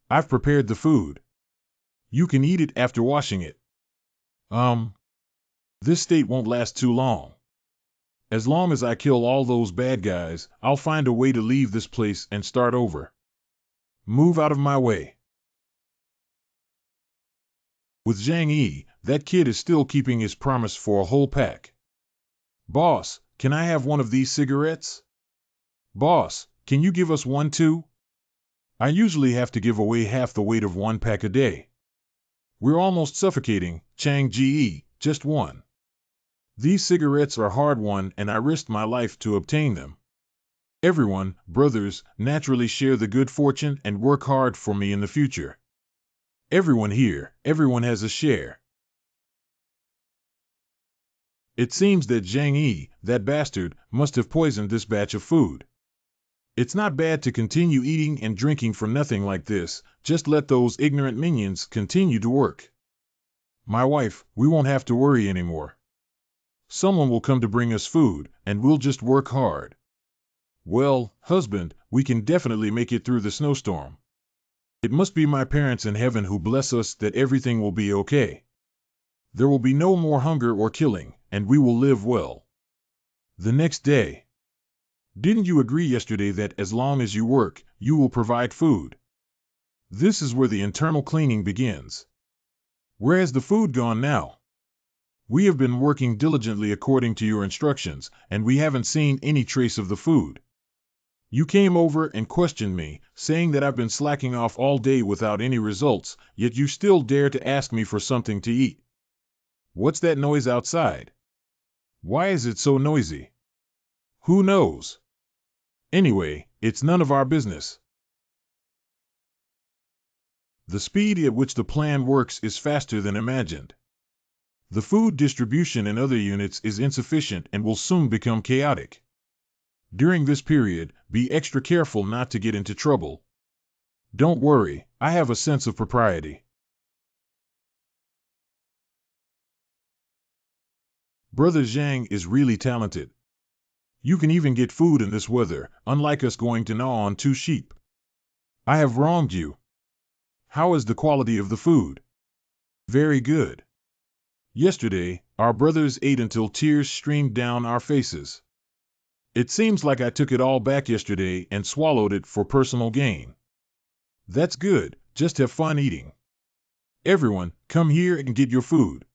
I've prepared the food. You can eat it after washing it. This state won't last too long. As long as I kill all those bad guys, I'll find a way to leave this place and start over. Move out of my way. With Zhang Yi, that kid is still keeping his promise for a whole pack. Boss, can I have one of these cigarettes? Boss, can you give us one too? I usually have to give away half the weight of one pack a day. We're almost suffocating, Chang Ji, just one. These cigarettes are hard-won and I risked my life to obtain them. Everyone, brothers, naturally share the good fortune and work hard for me in the future. Everyone here, everyone has a share. It seems that Zhang Yi, that bastard, must have poisoned this batch of food. It's not bad to continue eating and drinking for nothing like this, just let those ignorant minions continue to work. My wife, we won't have to worry anymore. Someone will come to bring us food, and we'll just work hard. Well, husband, we can definitely make it through the snowstorm. It must be my parents in heaven who bless us that everything will be okay. There will be no more hunger or killing, and we will live well. The next day. Didn't you agree yesterday that as long as you work, you will provide food? This is where the internal cleaning begins. Where has the food gone now? We have been working diligently according to your instructions, and we haven't seen any trace of the food. You came over and questioned me, saying that I've been slacking off all day without any results, yet you still dare to ask me for something to eat. What's that noise outside? Why is it so noisy? Who knows? Anyway, it's none of our business. The speed at which the plan works is faster than imagined. The food distribution in other units is insufficient and will soon become chaotic. During this period, be extra careful not to get into trouble. Don't worry, I have a sense of propriety. Brother Zhang is really talented. You can even get food in this weather, unlike us going to gnaw on 2 sheep. I have wronged you. How is the quality of the food? Very good. Yesterday, our brothers ate until tears streamed down our faces. It seems like I took it all back yesterday and swallowed it for personal gain. That's good, just have fun eating. Everyone, come here and get your food.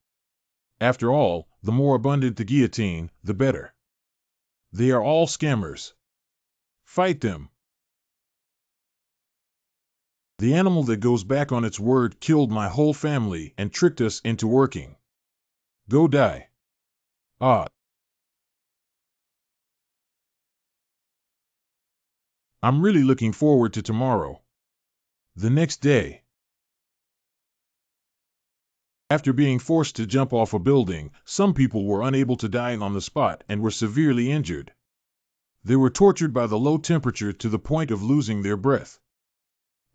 After all, the more abundant the guillotine, the better. They are all scammers. Fight them. The animal that goes back on its word killed my whole family and tricked us into working. Go die. Ah. I'm really looking forward to tomorrow. The next day. After being forced to jump off a building, some people were unable to die on the spot and were severely injured. They were tortured by the low temperature to the point of losing their breath.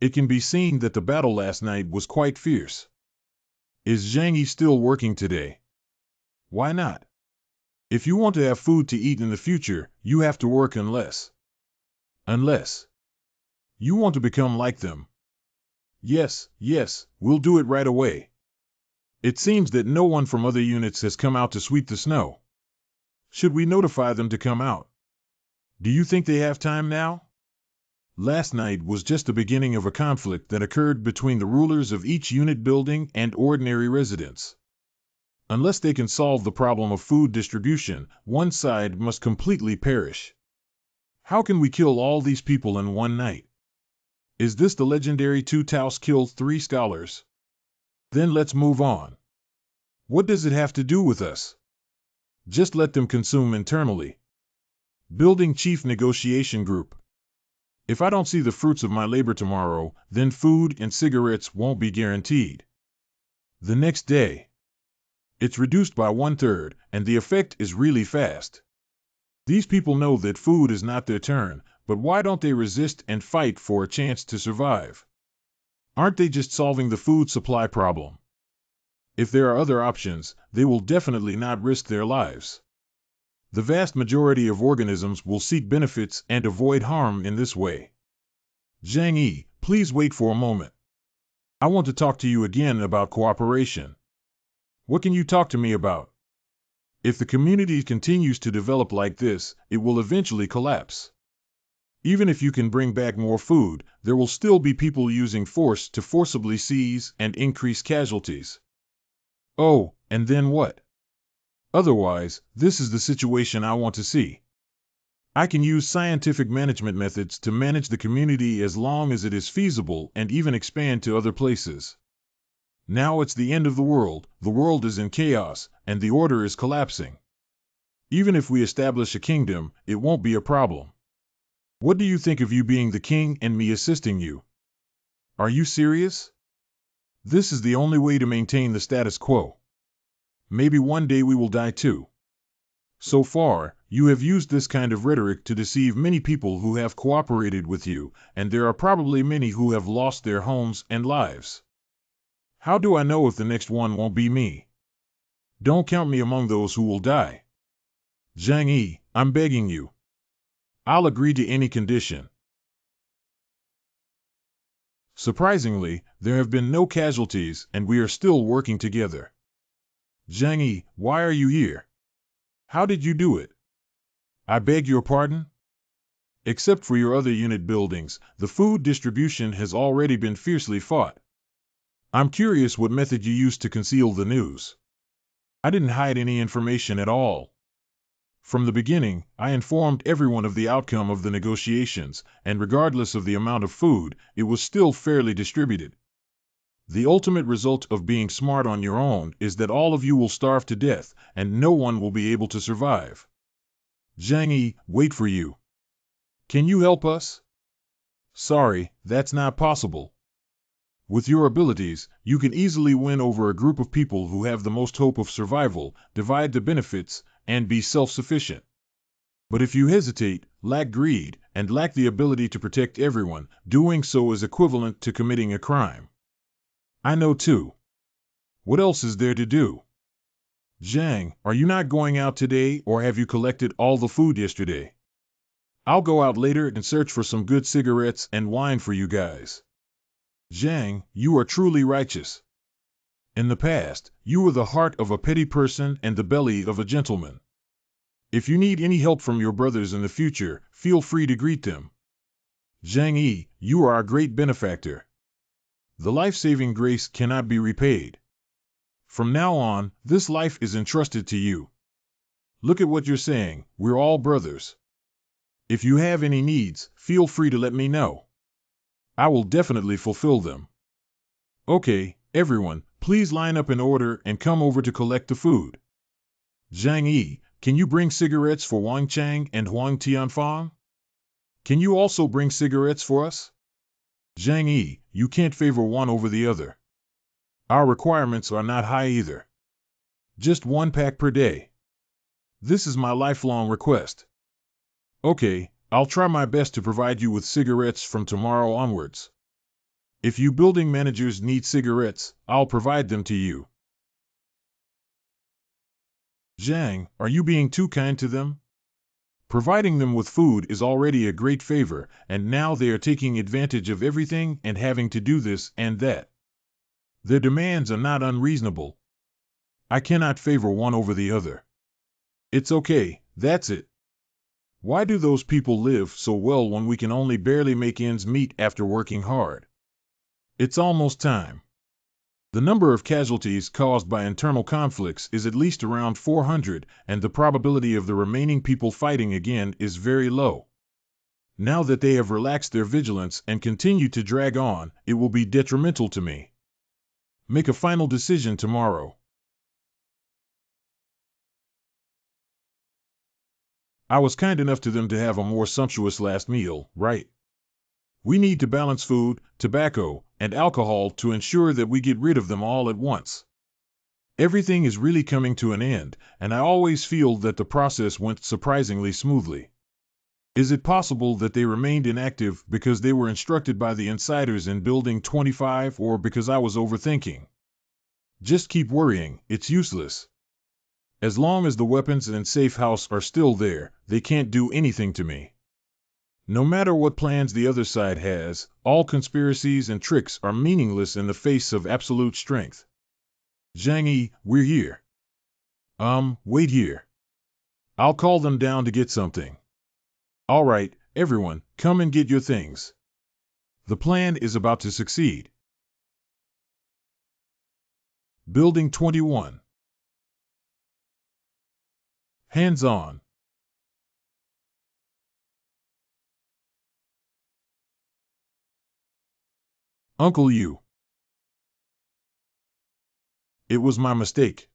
It can be seen that the battle last night was quite fierce. Is Zhang Yi still working today? Why not? If you want to have food to eat in the future, you have to work unless you want to become like them. Yes, we'll do it right away. It seems that no one from other units has come out to sweep the snow. Should we notify them to come out? Do you think they have time now? Last night was just the beginning of a conflict that occurred between the rulers of each unit building and ordinary residents. Unless they can solve the problem of food distribution, one side must completely perish. How can we kill all these people in one night? Is this the legendary 2 Taos killed 3 scholars? Then let's move on. What does it have to do with us? Just let them consume internally. Building Chief Negotiation Group. If I don't see the fruits of my labor tomorrow, then food and cigarettes won't be guaranteed. The next day. It's reduced by 1/3, and the effect is really fast. These people know that food is not their turn, but why don't they resist and fight for a chance to survive? Aren't they just solving the food supply problem? If there are other options, they will definitely not risk their lives. The vast majority of organisms will seek benefits and avoid harm in this way. Zhang Yi, please wait for a moment. I want to talk to you again about cooperation. What can you talk to me about? If the community continues to develop like this, it will eventually collapse. Even if you can bring back more food, there will still be people using force to forcibly seize and increase casualties. Oh, and then what? Otherwise, this is the situation I want to see. I can use scientific management methods to manage the community as long as it is feasible and even expand to other places. Now it's the end of the world is in chaos, and the order is collapsing. Even if we establish a kingdom, it won't be a problem. What do you think of you being the king and me assisting you? Are you serious? This is the only way to maintain the status quo. Maybe one day we will die too. So far, you have used this kind of rhetoric to deceive many people who have cooperated with you, and there are probably many who have lost their homes and lives. How do I know if the next one won't be me? Don't count me among those who will die. Zhang Yi, I'm begging you. I'll agree to any condition. Surprisingly, there have been no casualties and we are still working together. Zhang Yi, why are you here? How did you do it? I beg your pardon? Except for your other unit buildings, the food distribution has already been fiercely fought. I'm curious what method you used to conceal the news. I didn't hide any information at all. From the beginning, I informed everyone of the outcome of the negotiations, and regardless of the amount of food, it was still fairly distributed. The ultimate result of being smart on your own is that all of you will starve to death, and no one will be able to survive. Zhang Yi, wait for you. Can you help us? Sorry, that's not possible. With your abilities, you can easily win over a group of people who have the most hope of survival, divide the benefits, and be self-sufficient. But if you hesitate, lack greed, and lack the ability to protect everyone, doing so is equivalent to committing a crime. I know too. What else is there to do? Zhang, are you not going out today, or have you collected all the food yesterday? I'll go out later and search for some good cigarettes and wine for you guys. Zhang, you are truly righteous. In the past, you were the heart of a petty person and the belly of a gentleman. If you need any help from your brothers in the future, feel free to greet them. Zhang Yi, you are our great benefactor. The life-saving grace cannot be repaid. From now on, this life is entrusted to you. Look at what you're saying, we're all brothers. If you have any needs, feel free to let me know. I will definitely fulfill them. Okay, everyone, please line up in order and come over to collect the food. Zhang Yi, can you bring cigarettes for Wang Chang and Huang Tianfang? Can you also bring cigarettes for us? Zhang Yi, you can't favor one over the other. Our requirements are not high either. Just 1 pack per day. This is my lifelong request. Okay, I'll try my best to provide you with cigarettes from tomorrow onwards. If you building managers need cigarettes, I'll provide them to you. Zhang, are you being too kind to them? Providing them with food is already a great favor, and now they are taking advantage of everything and having to do this and that. Their demands are not unreasonable. I cannot favor one over the other. It's okay, that's it. Why do those people live so well when we can only barely make ends meet after working hard? It's almost time. The number of casualties caused by internal conflicts is at least around 400, and the probability of the remaining people fighting again is very low. Now that they have relaxed their vigilance and continue to drag on, it will be detrimental to me. Make a final decision tomorrow. I was kind enough to them to have a more sumptuous last meal, right? We need to balance food, tobacco, and alcohol to ensure that we get rid of them all at once. Everything is really coming to an end, and I always feel that the process went surprisingly smoothly. Is it possible that they remained inactive because they were instructed by the insiders in Building 25 or because I was overthinking? Just keep worrying, it's useless. As long as the weapons and Safehouse are still there, they can't do anything to me. No matter what plans the other side has, all conspiracies and tricks are meaningless in the face of absolute strength. Zhang Yi, we're here. Wait here. I'll call them down to get something. All right, everyone, come and get your things. The plan is about to succeed. Building 21. Hands on. Uncle Yu. It was my mistake.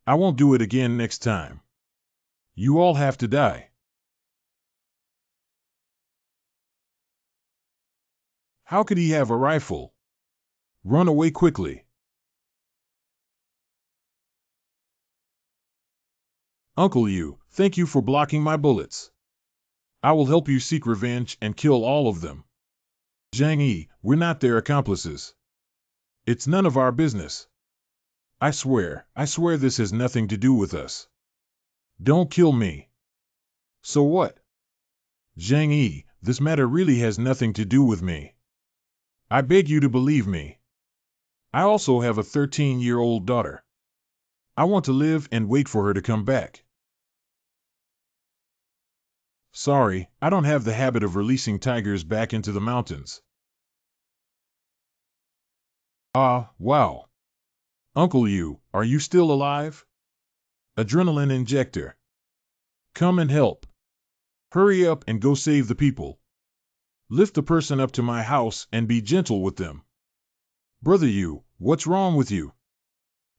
I won't do it again next time. You all have to die. How could he have a rifle? Run away quickly. Uncle Yu, thank you for blocking my bullets. I will help you seek revenge and kill all of them. Zhang Yi, we're not their accomplices. It's none of our business. I swear this has nothing to do with us. Don't kill me. So what? Zhang Yi, this matter really has nothing to do with me. I beg you to believe me. I also have a 13-year-old daughter. I want to live and wait for her to come back. Sorry, I don't have the habit of releasing tigers back into the mountains. Ah, wow. Uncle Yu, are you still alive? Adrenaline injector. Come and help. Hurry up and go save the people. Lift the person up to my house and be gentle with them. Brother Yu, what's wrong with you?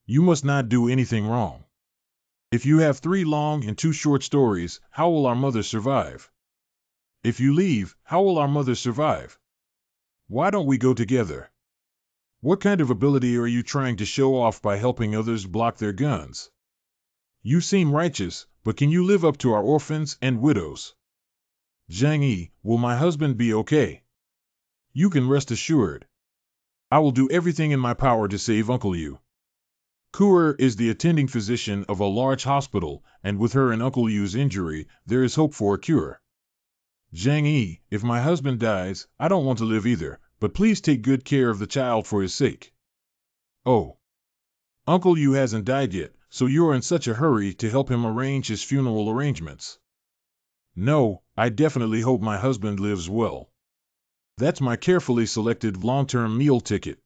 You must not do anything wrong. If you have 3 long and 2 short stories, how will our mother survive? If you leave, how will our mother survive? Why don't we go together? What kind of ability are you trying to show off by helping others block their guns? You seem righteous, but can you live up to our orphans and widows? Zhang Yi, will my husband be okay? You can rest assured. I will do everything in my power to save Uncle Yu. Kuer is the attending physician of a large hospital, and with her and Uncle Yu's injury, there is hope for a cure. Zhang Yi, if my husband dies, I don't want to live either, but please take good care of the child for his sake. Oh. Uncle Yu hasn't died yet, so you are in such a hurry to help him arrange his funeral arrangements. No, I definitely hope my husband lives well. That's my carefully selected long-term meal ticket.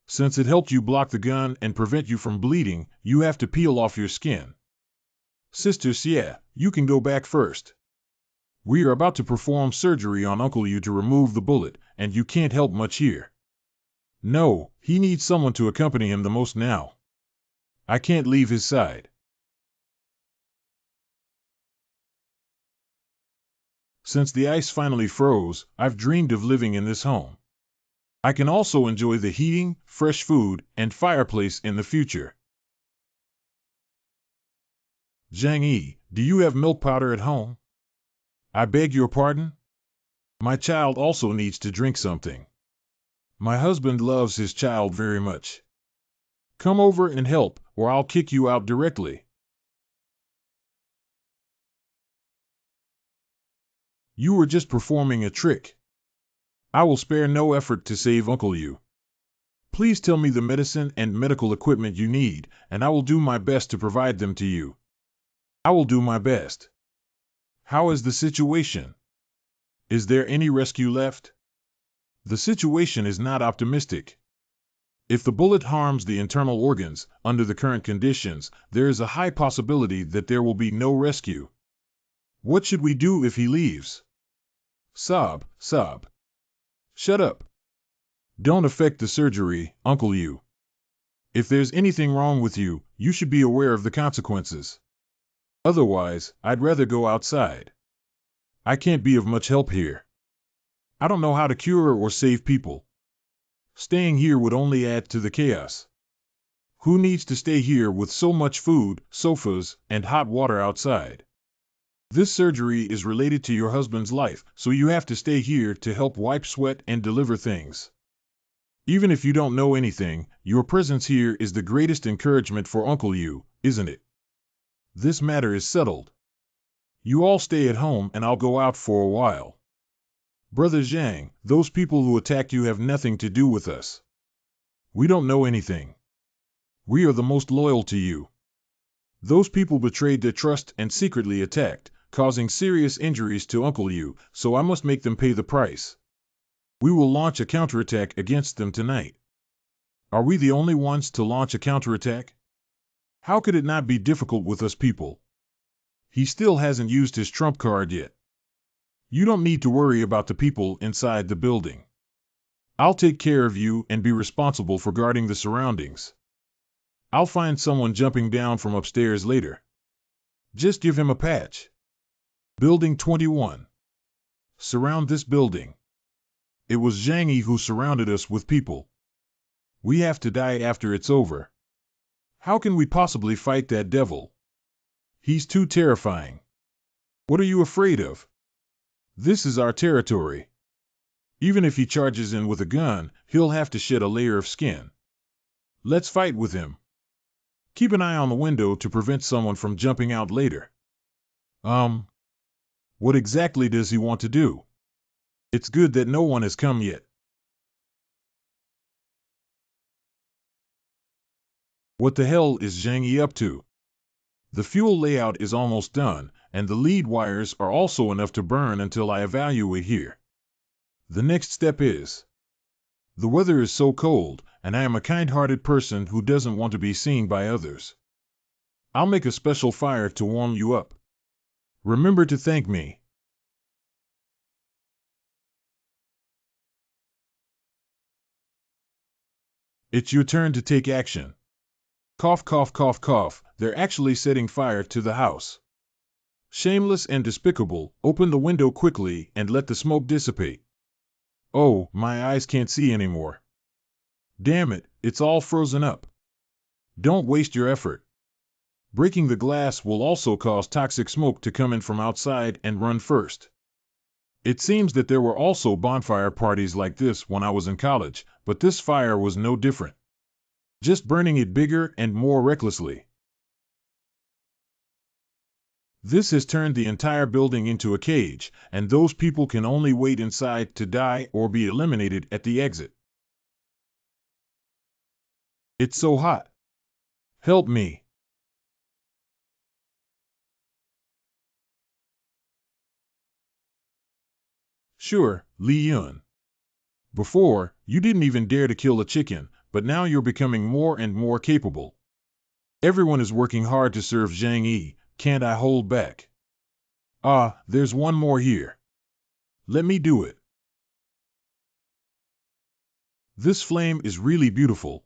Since it helped you block the gun and prevent you from bleeding, you have to peel off your skin. Sister Xie, you can go back first. We are about to perform surgery on Uncle Yu to remove the bullet, and you can't help much here. No, he needs someone to accompany him the most now. I can't leave his side. Since the ice finally froze, I've dreamed of living in this home. I can also enjoy the heating, fresh food, and fireplace in the future. Zhang Yi, do you have milk powder at home? I beg your pardon? My child also needs to drink something. My husband loves his child very much. Come over and help, or I'll kick you out directly. You were just performing a trick. I will spare no effort to save Uncle Yu. Please tell me the medicine and medical equipment you need, and I will do my best to provide them to you. I will do my best. How is the situation? Is there any rescue left? The situation is not optimistic. If the bullet harms the internal organs, under the current conditions, there is a high possibility that there will be no rescue. What should we do if he leaves? Sob. Shut up. Don't affect the surgery, Uncle Yu. If there's anything wrong with you, you should be aware of the consequences. Otherwise, I'd rather go outside. I can't be of much help here. I don't know how to cure or save people. Staying here would only add to the chaos. Who needs to stay here with so much food, sofas, and hot water outside? This surgery is related to your husband's life, so you have to stay here to help wipe sweat and deliver things. Even if you don't know anything, your presence here is the greatest encouragement for Uncle Yu, isn't it? This matter is settled. You all stay at home and I'll go out for a while. Brother Zhang, those people who attacked you have nothing to do with us. We don't know anything. We are the most loyal to you. Those people betrayed their trust and secretly attacked, causing serious injuries to Uncle Yu, so I must make them pay the price. We will launch a counterattack against them tonight. Are we the only ones to launch a counterattack? How could it not be difficult with us people? He still hasn't used his trump card yet. You don't need to worry about the people inside the building. I'll take care of you and be responsible for guarding the surroundings. I'll find someone jumping down from upstairs later. Just give him a patch. Building 21. Surround this building. It was Zhang Yi who surrounded us with people. We have to die after it's over. How can we possibly fight that devil? He's too terrifying. What are you afraid of? This is our territory. Even if he charges in with a gun, he'll have to shed a layer of skin. Let's fight with him. Keep an eye on the window to prevent someone from jumping out later. What exactly does he want to do? It's good that no one has come yet. What the hell is Zhang Yi up to? The fuel layout is almost done, and the lead wires are also enough to burn until I evaluate here. The next step is... The weather is so cold, and I am a kind-hearted person who doesn't want to be seen by others. I'll make a special fire to warm you up. Remember to thank me. It's your turn to take action. Cough, cough, cough, cough, they're actually setting fire to the house. Shameless and despicable, open the window quickly and let the smoke dissipate. Oh, my eyes can't see anymore. Damn it, it's all frozen up. Don't waste your effort. Breaking the glass will also cause toxic smoke to come in from outside and run first. It seems that there were also bonfire parties like this when I was in college, but this fire was no different. Just burning it bigger and more recklessly. This has turned the entire building into a cage, and those people can only wait inside to die or be eliminated at the exit. It's so hot. Help me. Sure, Li Yun. Before, you didn't even dare to kill a chicken, but now you're becoming more and more capable. Everyone is working hard to serve Zhang Yi. Can't I hold back? Ah, there's one more here. Let me do it. This flame is really beautiful.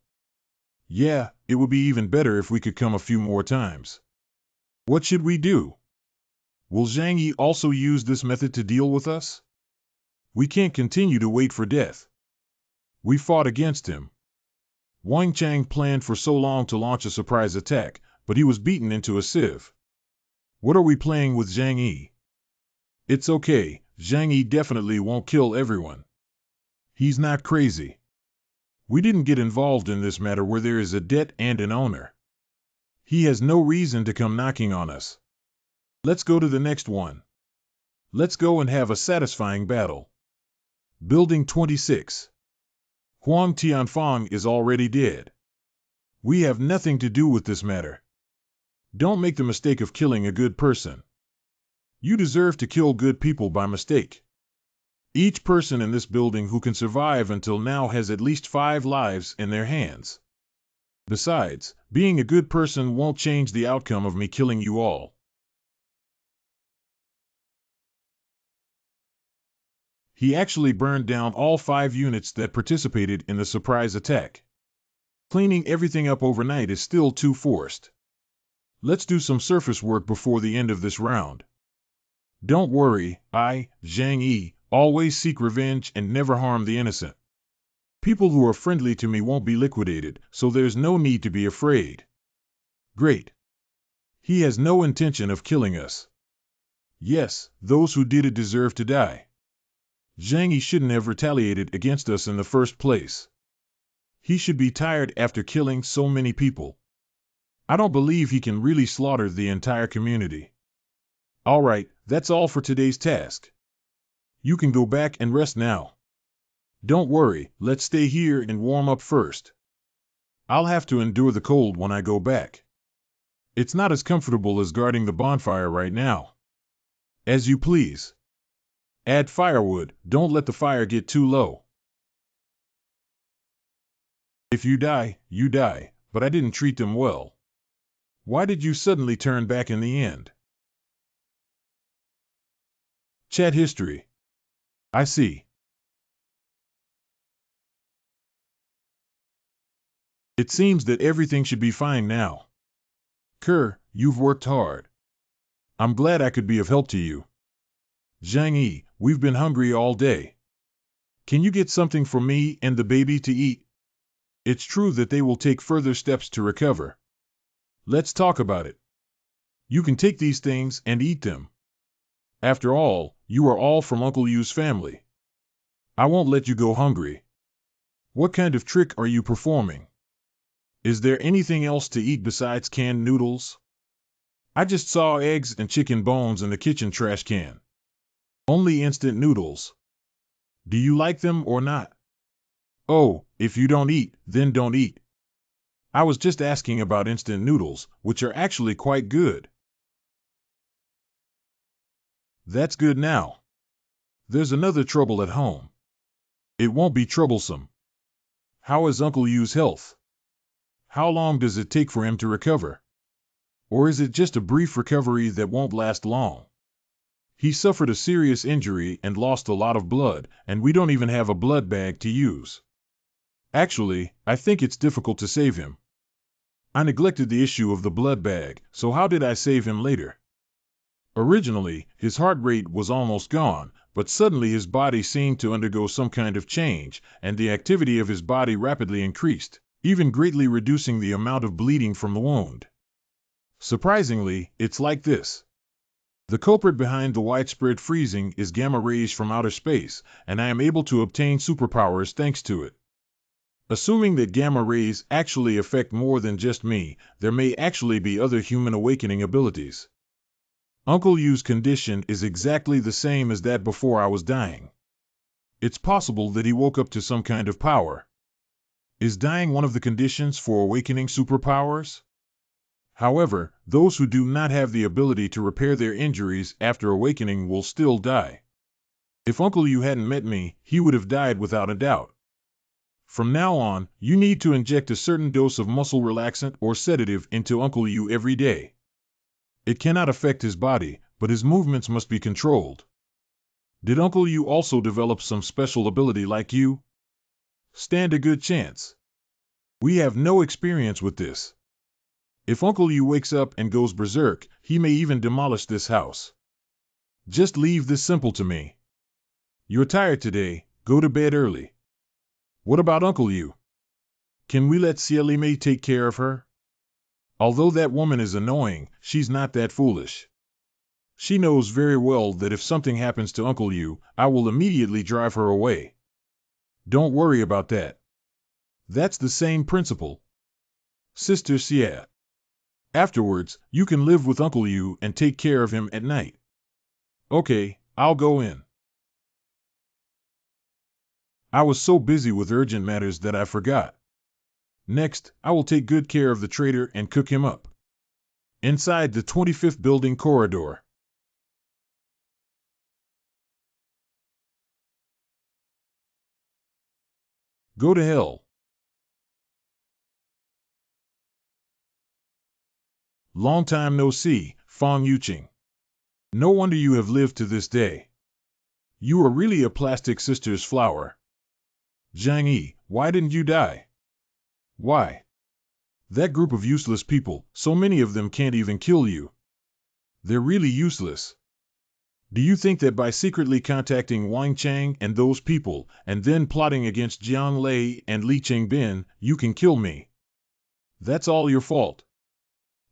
Yeah, it would be even better if we could come a few more times. What should we do? Will Zhang Yi also use this method to deal with us? We can't continue to wait for death. We fought against him. Wang Chang planned for so long to launch a surprise attack, but he was beaten into a sieve. What are we playing with Zhang Yi? It's okay, Zhang Yi definitely won't kill everyone. He's not crazy. We didn't get involved in this matter where there is a debt and an owner. He has no reason to come knocking on us. Let's go to the next one. Let's go and have a satisfying battle. Building 26. Huang Tianfang is already dead. We have nothing to do with this matter. Don't make the mistake of killing a good person. You deserve to kill good people by mistake. Each person in this building who can survive until now has at least 5 lives in their hands. Besides, being a good person won't change the outcome of me killing you all. He actually burned down all 5 units that participated in the surprise attack. Cleaning everything up overnight is still too forced. Let's do some surface work before the end of this round. Don't worry, I, Zhang Yi, always seek revenge and never harm the innocent. People who are friendly to me won't be liquidated, so there's no need to be afraid. Great. He has no intention of killing us. Yes, those who did it deserve to die. Zhang Yi shouldn't have retaliated against us in the first place. He should be tired after killing so many people. I don't believe he can really slaughter the entire community. All right, that's all for today's task. You can go back and rest now. Don't worry, let's stay here and warm up first. I'll have to endure the cold when I go back. It's not as comfortable as guarding the bonfire right now. As you please. Add firewood, don't let the fire get too low. If you die, but I didn't treat them well. Why did you suddenly turn back in the end? Chat history. I see. It seems that everything should be fine now. Kerr, you've worked hard. I'm glad I could be of help to you. Zhang Yi, we've been hungry all day. Can you get something for me and the baby to eat? It's true that they will take further steps to recover. Let's talk about it. You can take these things and eat them. After all, you are all from Uncle Yu's family. I won't let you go hungry. What kind of trick are you performing? Is there anything else to eat besides canned noodles? I just saw eggs and chicken bones in the kitchen trash can. Only instant noodles. Do you like them or not? Oh, if you don't eat, then don't eat. I was just asking about instant noodles, which are actually quite good. That's good now. There's another trouble at home. It won't be troublesome. How is Uncle Yu's health? How long does it take for him to recover? Or is it just a brief recovery that won't last long? He suffered a serious injury and lost a lot of blood, and we don't even have a blood bag to use. Actually, I think it's difficult to save him. I neglected the issue of the blood bag, so how did I save him later? Originally, his heart rate was almost gone, but suddenly his body seemed to undergo some kind of change, and the activity of his body rapidly increased, even greatly reducing the amount of bleeding from the wound. Surprisingly, it's like this. The culprit behind the widespread freezing is gamma rays from outer space, and I am able to obtain superpowers thanks to it. Assuming that gamma rays actually affect more than just me, there may actually be other human awakening abilities. Uncle Yu's condition is exactly the same as that before I was dying. It's possible that he woke up to some kind of power. Is dying one of the conditions for awakening superpowers? However, those who do not have the ability to repair their injuries after awakening will still die. If Uncle Yu hadn't met me, he would have died without a doubt. From now on, you need to inject a certain dose of muscle relaxant or sedative into Uncle Yu every day. It cannot affect his body, but his movements must be controlled. Did Uncle Yu also develop some special ability like you? Stand a good chance. We have no experience with this. If Uncle Yu wakes up and goes berserk, he may even demolish this house. Just leave this simple to me. You're tired today, go to bed early. What about Uncle Yu? Can we let Cielime take care of her? Although that woman is annoying, she's not that foolish. She knows very well that if something happens to Uncle Yu, I will immediately drive her away. Don't worry about that. That's the same principle. Sister Xie. Afterwards, you can live with Uncle Yu and take care of him at night. Okay, I'll go in. I was so busy with urgent matters that I forgot. Next, I will take good care of the traitor and cook him up. Inside the 25th building corridor. Go to hell. Long time no see, Fang Yuqing. No wonder you have lived to this day. You are really a plastic sister's flower. Zhang Yi, why didn't you die? Why? That group of useless people, so many of them can't even kill you. They're really useless. Do you think that by secretly contacting Wang Chang and those people, and then plotting against Jiang Lei and Li Qingbin, you can kill me? That's all your fault.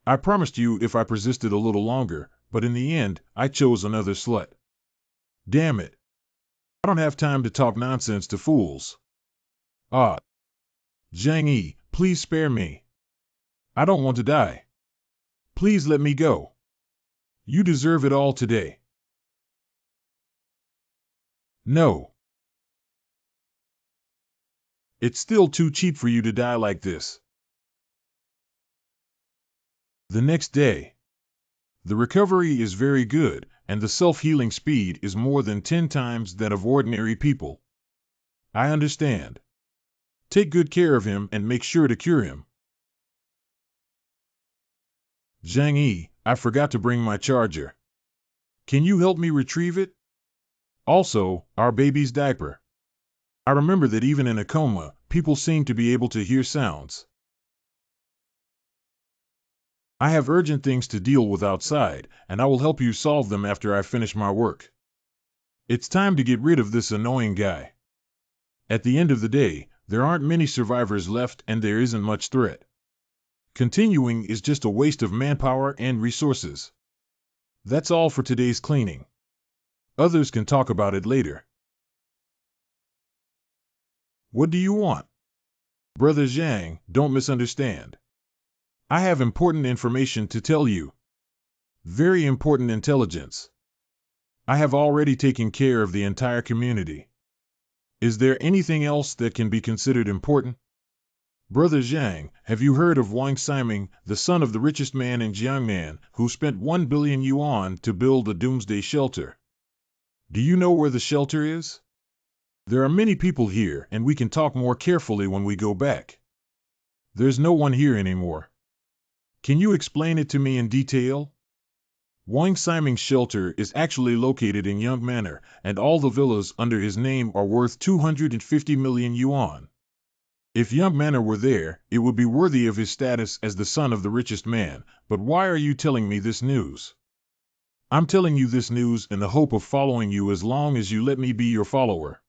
I promised you if I persisted a little longer, but in the end, I chose another slut. Damn it. I don't have time to talk nonsense to fools. Ah. Zhang Yi, please spare me. I don't want to die. Please let me go. You deserve it all today. No. It's still too cheap for you to die like this. The next day. The recovery is very good, and the self-healing speed is more than 10 times that of ordinary people. I understand. Take good care of him and make sure to cure him. Zhang Yi, I forgot to bring my charger. Can you help me retrieve it? Also, our baby's diaper. I remember that even in a coma, people seem to be able to hear sounds. I have urgent things to deal with outside, and I will help you solve them after I finish my work. It's time to get rid of this annoying guy. At the end of the day, there aren't many survivors left and there isn't much threat. Continuing is just a waste of manpower and resources. That's all for today's cleaning. Others can talk about it later. What do you want? Brother Zhang, don't misunderstand. I have important information to tell you. Very important intelligence. I have already taken care of the entire community. Is there anything else that can be considered important? Brother Zhang, have you heard of Wang Siming, the son of the richest man in Jiangnan, who spent 1 billion yuan to build a Doomsday shelter? Do you know where the shelter is? There are many people here, and we can talk more carefully when we go back. There's no one here anymore. Can you explain it to me in detail? Wang Siming's shelter is actually located in Young Manor, and all the villas under his name are worth 250 million yuan. If Young Manor were there, it would be worthy of his status as the son of the richest man, but why are you telling me this news? I'm telling you this news in the hope of following you as long as you let me be your follower.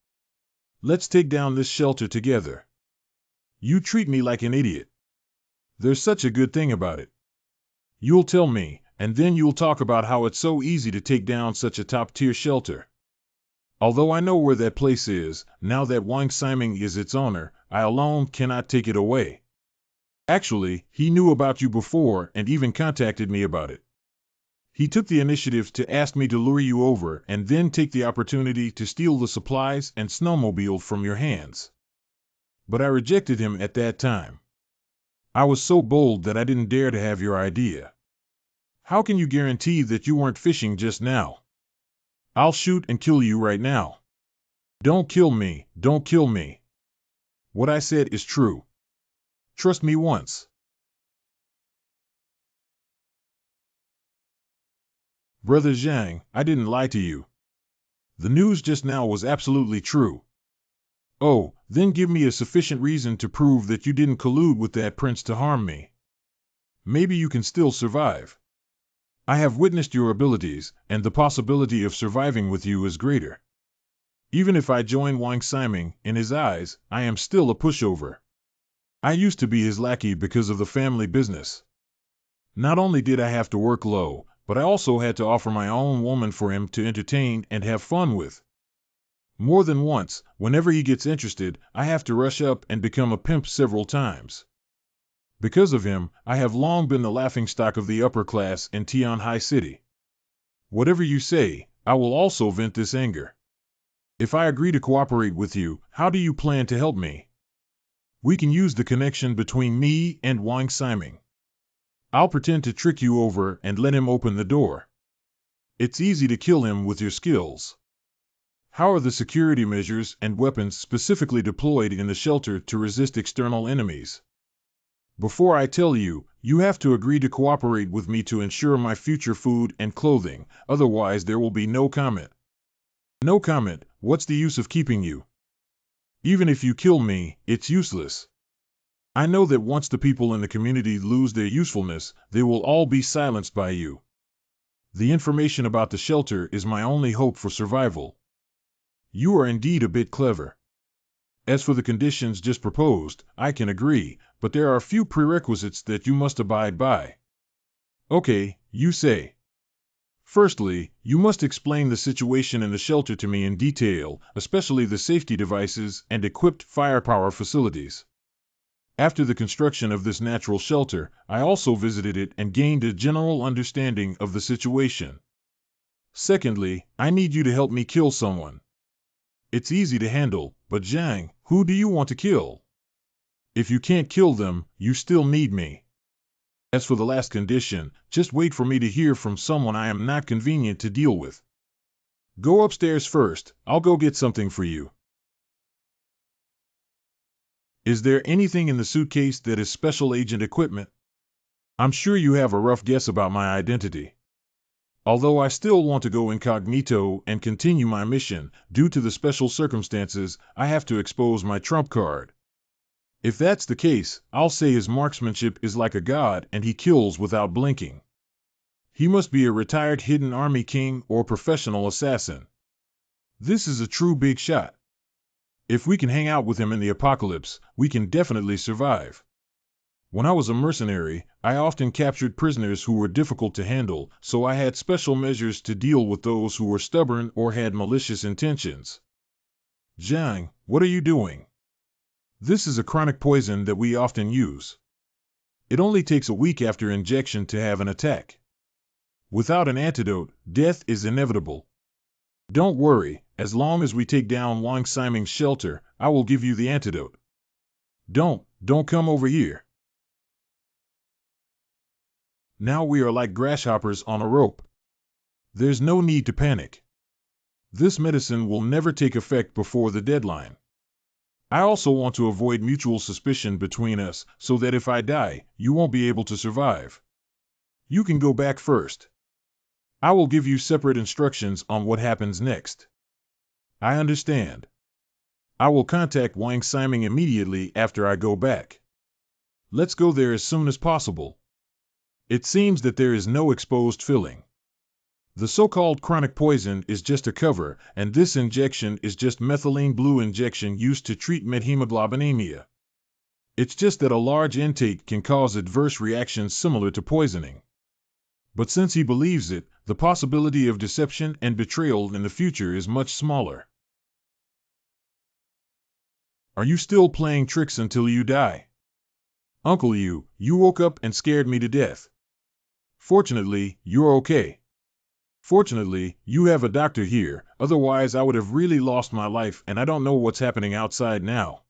Let's take down this shelter together. You treat me like an idiot. There's such a good thing about it. You'll tell me, and then you'll talk about how it's so easy to take down such a top-tier shelter. Although I know where that place is, now that Wang Siming is its owner, I alone cannot take it away. Actually, he knew about you before and even contacted me about it. He took the initiative to ask me to lure you over and then take the opportunity to steal the supplies and snowmobile from your hands. But I rejected him at that time. I was so bold that I didn't dare to have your idea. How can you guarantee that you weren't fishing just now? I'll shoot and kill you right now. Don't kill me, don't kill me. What I said is true. Trust me once. Brother Zhang, I didn't lie to you. The news just now was absolutely true. Oh, then give me a sufficient reason to prove that you didn't collude with that prince to harm me. Maybe you can still survive. I have witnessed your abilities, and the possibility of surviving with you is greater. Even if I join Wang Siming, in his eyes, I am still a pushover. I used to be his lackey because of the family business. Not only did I have to work low, but I also had to offer my own woman for him to entertain and have fun with. More than once, whenever he gets interested, I have to rush up and become a pimp several times. Because of him, I have long been the laughingstock of the upper class in Tianhai City. Whatever you say, I will also vent this anger. If I agree to cooperate with you, how do you plan to help me? We can use the connection between me and Wang Siming. I'll pretend to trick you over and let him open the door. It's easy to kill him with your skills. How are the security measures and weapons specifically deployed in the shelter to resist external enemies? Before I tell you, you have to agree to cooperate with me to ensure my future food and clothing, otherwise there will be no comment. No comment, what's the use of keeping you? Even if you kill me, it's useless. I know that once the people in the community lose their usefulness, they will all be silenced by you. The information about the shelter is my only hope for survival. You are indeed a bit clever. As for the conditions just proposed, I can agree, but there are a few prerequisites that you must abide by. Okay, you say. Firstly, you must explain the situation in the shelter to me in detail, especially the safety devices and equipped firepower facilities. After the construction of this natural shelter, I also visited it and gained a general understanding of the situation. Secondly, I need you to help me kill someone. It's easy to handle, but Zhang, who do you want to kill? If you can't kill them, you still need me. As for the last condition, just wait for me to hear from someone I am not convenient to deal with. Go upstairs first, I'll go get something for you. Is there anything in the suitcase that is special agent equipment? I'm sure you have a rough guess about my identity. Although I still want to go incognito and continue my mission, due to the special circumstances, I have to expose my trump card. If that's the case, I'll say his marksmanship is like a god and he kills without blinking. He must be a retired hidden army king or professional assassin. This is a true big shot. If we can hang out with him in the apocalypse, we can definitely survive. When I was a mercenary, I often captured prisoners who were difficult to handle, so I had special measures to deal with those who were stubborn or had malicious intentions. Zhang, what are you doing? This is a chronic poison that we often use. It only takes a week after injection to have an attack. Without an antidote, death is inevitable. Don't worry, as long as we take down Wang Siming's shelter, I will give you the antidote. Don't come over here. Now we are like grasshoppers on a rope. There's no need to panic. This medicine will never take effect before the deadline. I also want to avoid mutual suspicion between us, so that if I die, you won't be able to survive. You can go back first. I will give you separate instructions on what happens next. I understand. I will contact Wang Siming immediately after I go back. Let's go there as soon as possible. It seems that there is no exposed filling. The so-called chronic poison is just a cover, and this injection is just methylene blue injection used to treat methemoglobinemia. It's just that a large intake can cause adverse reactions similar to poisoning. But since he believes it, the possibility of deception and betrayal in the future is much smaller. Are you still playing tricks until you die? Uncle, you woke up and scared me to death. Fortunately, you're okay. Fortunately, you have a doctor here, otherwise I would have really lost my life and I don't know what's happening outside now.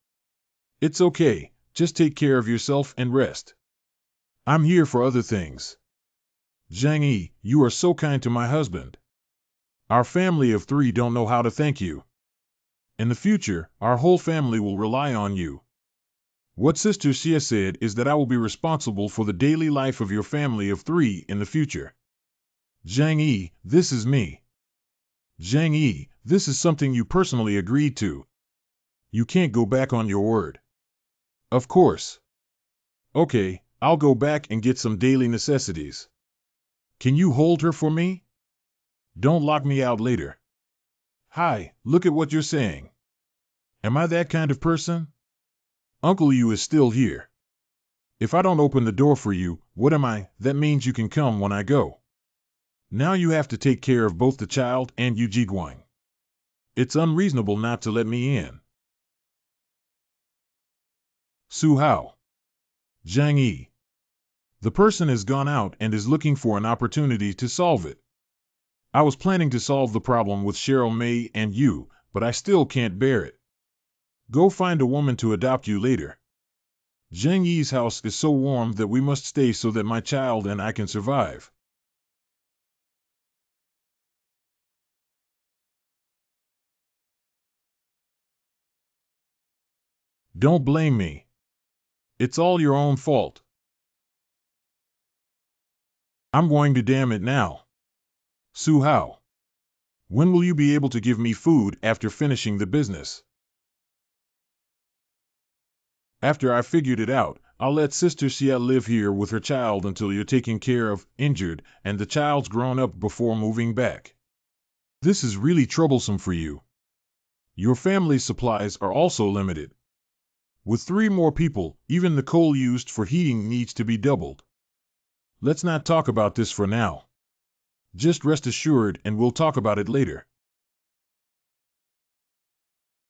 It's okay, just take care of yourself and rest. I'm here for other things. Zhang Yi, you are so kind to my husband. Our family of 3 don't know how to thank you. In the future, our whole family will rely on you. What Sister Xia said is that I will be responsible for the daily life of your family of 3 in the future. Zhang Yi, this is me. Zhang Yi, this is something you personally agreed to. You can't go back on your word. Of course. Okay, I'll go back and get some daily necessities. Can you hold her for me? Don't lock me out later. Hi, look at what you're saying. Am I that kind of person? Uncle Yu is still here. If I don't open the door for you, what am I? That means you can come when I go. Now you have to take care of both the child and Yu Jiguang. It's unreasonable not to let me in. Su Hao. Zhang Yi. The person has gone out and is looking for an opportunity to solve it. I was planning to solve the problem with Cheryl May and you, but I still can't bear it. Go find a woman to adopt you later. Zhang Yi's house is so warm that we must stay so that my child and I can survive. Don't blame me. It's all your own fault. I'm going to damn it now. Su Hao. When will you be able to give me food after finishing the business? After I figured it out, I'll let Sister Xia live here with her child until you're taken care of, injured, and the child's grown up before moving back. This is really troublesome for you. Your family's supplies are also limited. With 3 more people, even the coal used for heating needs to be doubled. Let's not talk about this for now. Just rest assured and we'll talk about it later.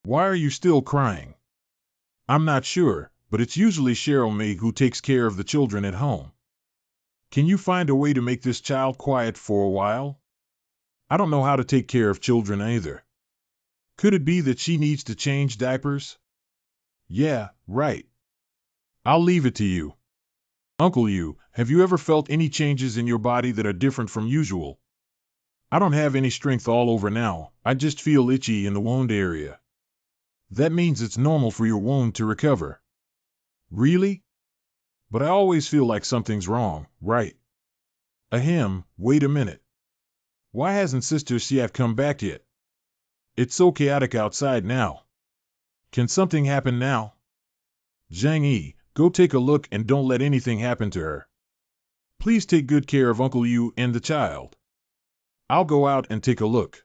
Why are you still crying? I'm not sure, but it's usually Cheryl May who takes care of the children at home. Can you find a way to make this child quiet for a while? I don't know how to take care of children either. Could it be that she needs to change diapers? Yeah, right. I'll leave it to you. Uncle Yu, have you ever felt any changes in your body that are different from usual? I don't have any strength all over now, I just feel itchy in the wound area. That means it's normal for your wound to recover. Really? But I always feel like something's wrong, right? Ahem, wait a minute. Why hasn't Sister Xia come back yet? It's so chaotic outside now. Can something happen now? Zhang Yi, go take a look and don't let anything happen to her. Please take good care of Uncle Yu and the child. I'll go out and take a look.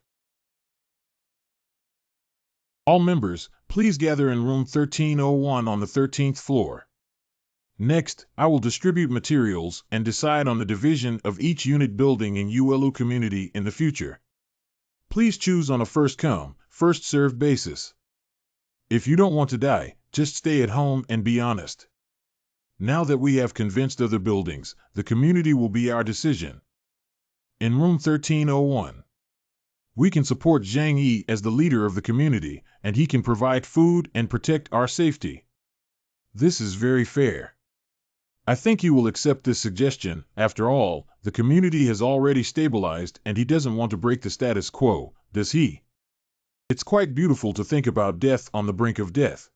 All members, please gather in room 1301 on the 13th floor. Next, I will distribute materials and decide on the division of each unit building in ULU community in the future. Please choose on a first-come, first-served basis. If you don't want to die, just stay at home and be honest. Now that we have convinced other buildings, the community will be our decision. In room 1301. We can support Zhang Yi as the leader of the community, and he can provide food and protect our safety. This is very fair. I think he will accept this suggestion. After all, the community has already stabilized and he doesn't want to break the status quo, does he? It's quite beautiful to think about death on the brink of death.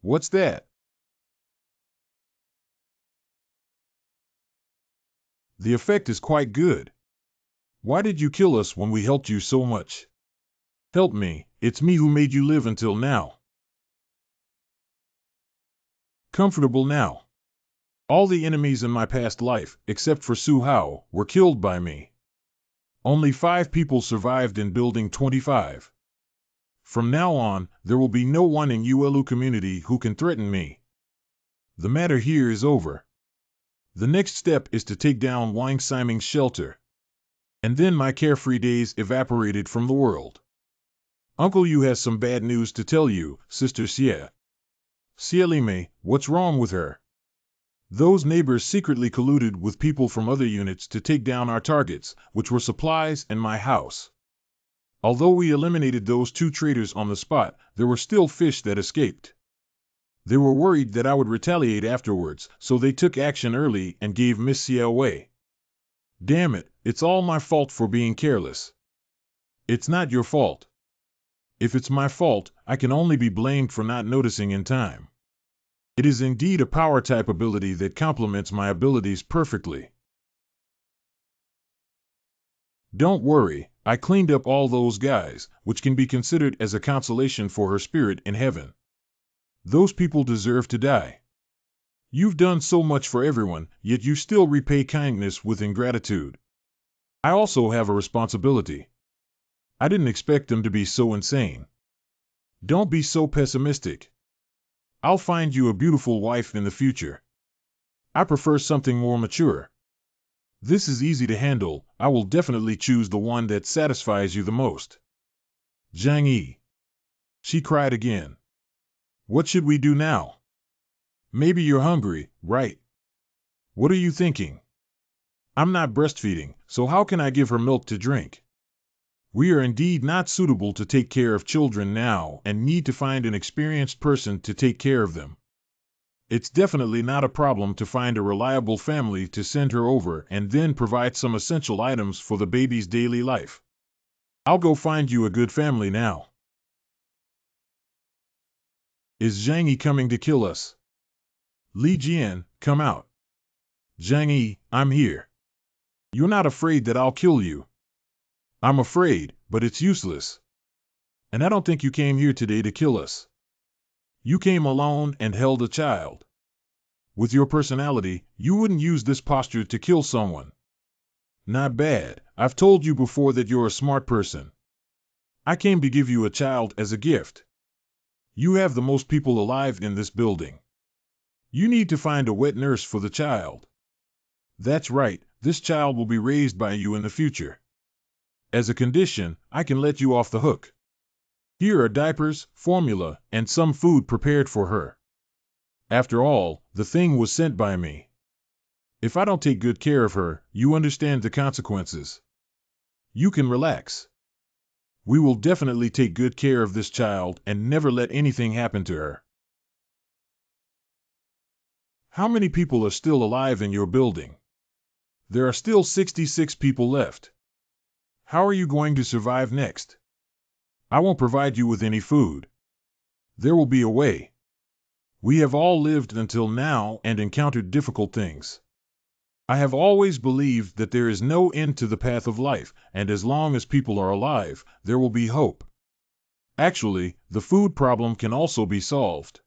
What's that? The effect is quite good. Why did you kill us when we helped you so much? Help me, it's me who made you live until now. Comfortable now. All the enemies in my past life, except for Su Hao, were killed by me. Only 5 people survived in Building 25. From now on, there will be no one in ULU community who can threaten me. The matter here is over. The next step is to take down Wang Siming's shelter. And then my carefree days evaporated from the world. Uncle Yu has some bad news to tell you, Sister Xie. Xie Lime, what's wrong with her? Those neighbors secretly colluded with people from other units to take down our targets, which were supplies and my house. Although we eliminated those 2 traitors on the spot, there were still fish that escaped. They were worried that I would retaliate afterwards, so they took action early and gave Miss Xie away. Damn it, it's all my fault for being careless. It's not your fault. If it's my fault, I can only be blamed for not noticing in time. It is indeed a power-type ability that complements my abilities perfectly. Don't worry, I cleaned up all those guys, which can be considered as a consolation for her spirit in heaven. Those people deserve to die. You've done so much for everyone, yet you still repay kindness with ingratitude. I also have a responsibility. I didn't expect them to be so insane. Don't be so pessimistic. I'll find you a beautiful wife in the future. I prefer something more mature. This is easy to handle. I will definitely choose the one that satisfies you the most. Zhang Yi. She cried again. What should we do now? Maybe you're hungry, right? What are you thinking? I'm not breastfeeding, so how can I give her milk to drink? We are indeed not suitable to take care of children now and need to find an experienced person to take care of them. It's definitely not a problem to find a reliable family to send her over and then provide some essential items for the baby's daily life. I'll go find you a good family now. Is Zhang Yi coming to kill us? Li Jian, come out. Zhang Yi, I'm here. You're not afraid that I'll kill you. I'm afraid, but it's useless. And I don't think you came here today to kill us. You came alone and held a child. With your personality, you wouldn't use this posture to kill someone. Not bad. I've told you before that you're a smart person. I came to give you a child as a gift. You have the most people alive in this building. You need to find a wet nurse for the child. That's right, this child will be raised by you in the future. As a condition, I can let you off the hook. Here are diapers, formula, and some food prepared for her. After all, the thing was sent by me. If I don't take good care of her, you understand the consequences. You can relax. We will definitely take good care of this child and never let anything happen to her. How many people are still alive in your building? There are still 66 people left. How are you going to survive next? I won't provide you with any food. There will be a way. We have all lived until now and encountered difficult things. I have always believed that there is no end to the path of life, and as long as people are alive, there will be hope. Actually, the food problem can also be solved.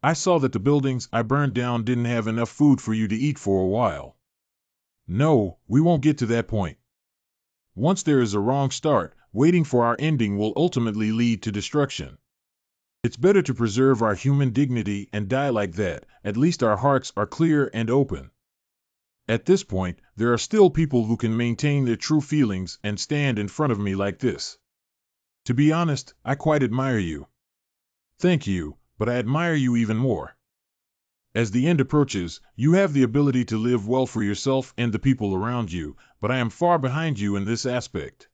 I saw that the buildings I burned down didn't have enough food for you to eat for a while. No, we won't get to that point. Once there is a wrong start, waiting for our ending will ultimately lead to destruction. It's better to preserve our human dignity and die like that. At least our hearts are clear and open. At this point, there are still people who can maintain their true feelings and stand in front of me like this. To be honest, I quite admire you. Thank you, but I admire you even more. As the end approaches, you have the ability to live well for yourself and the people around you, but I am far behind you in this aspect.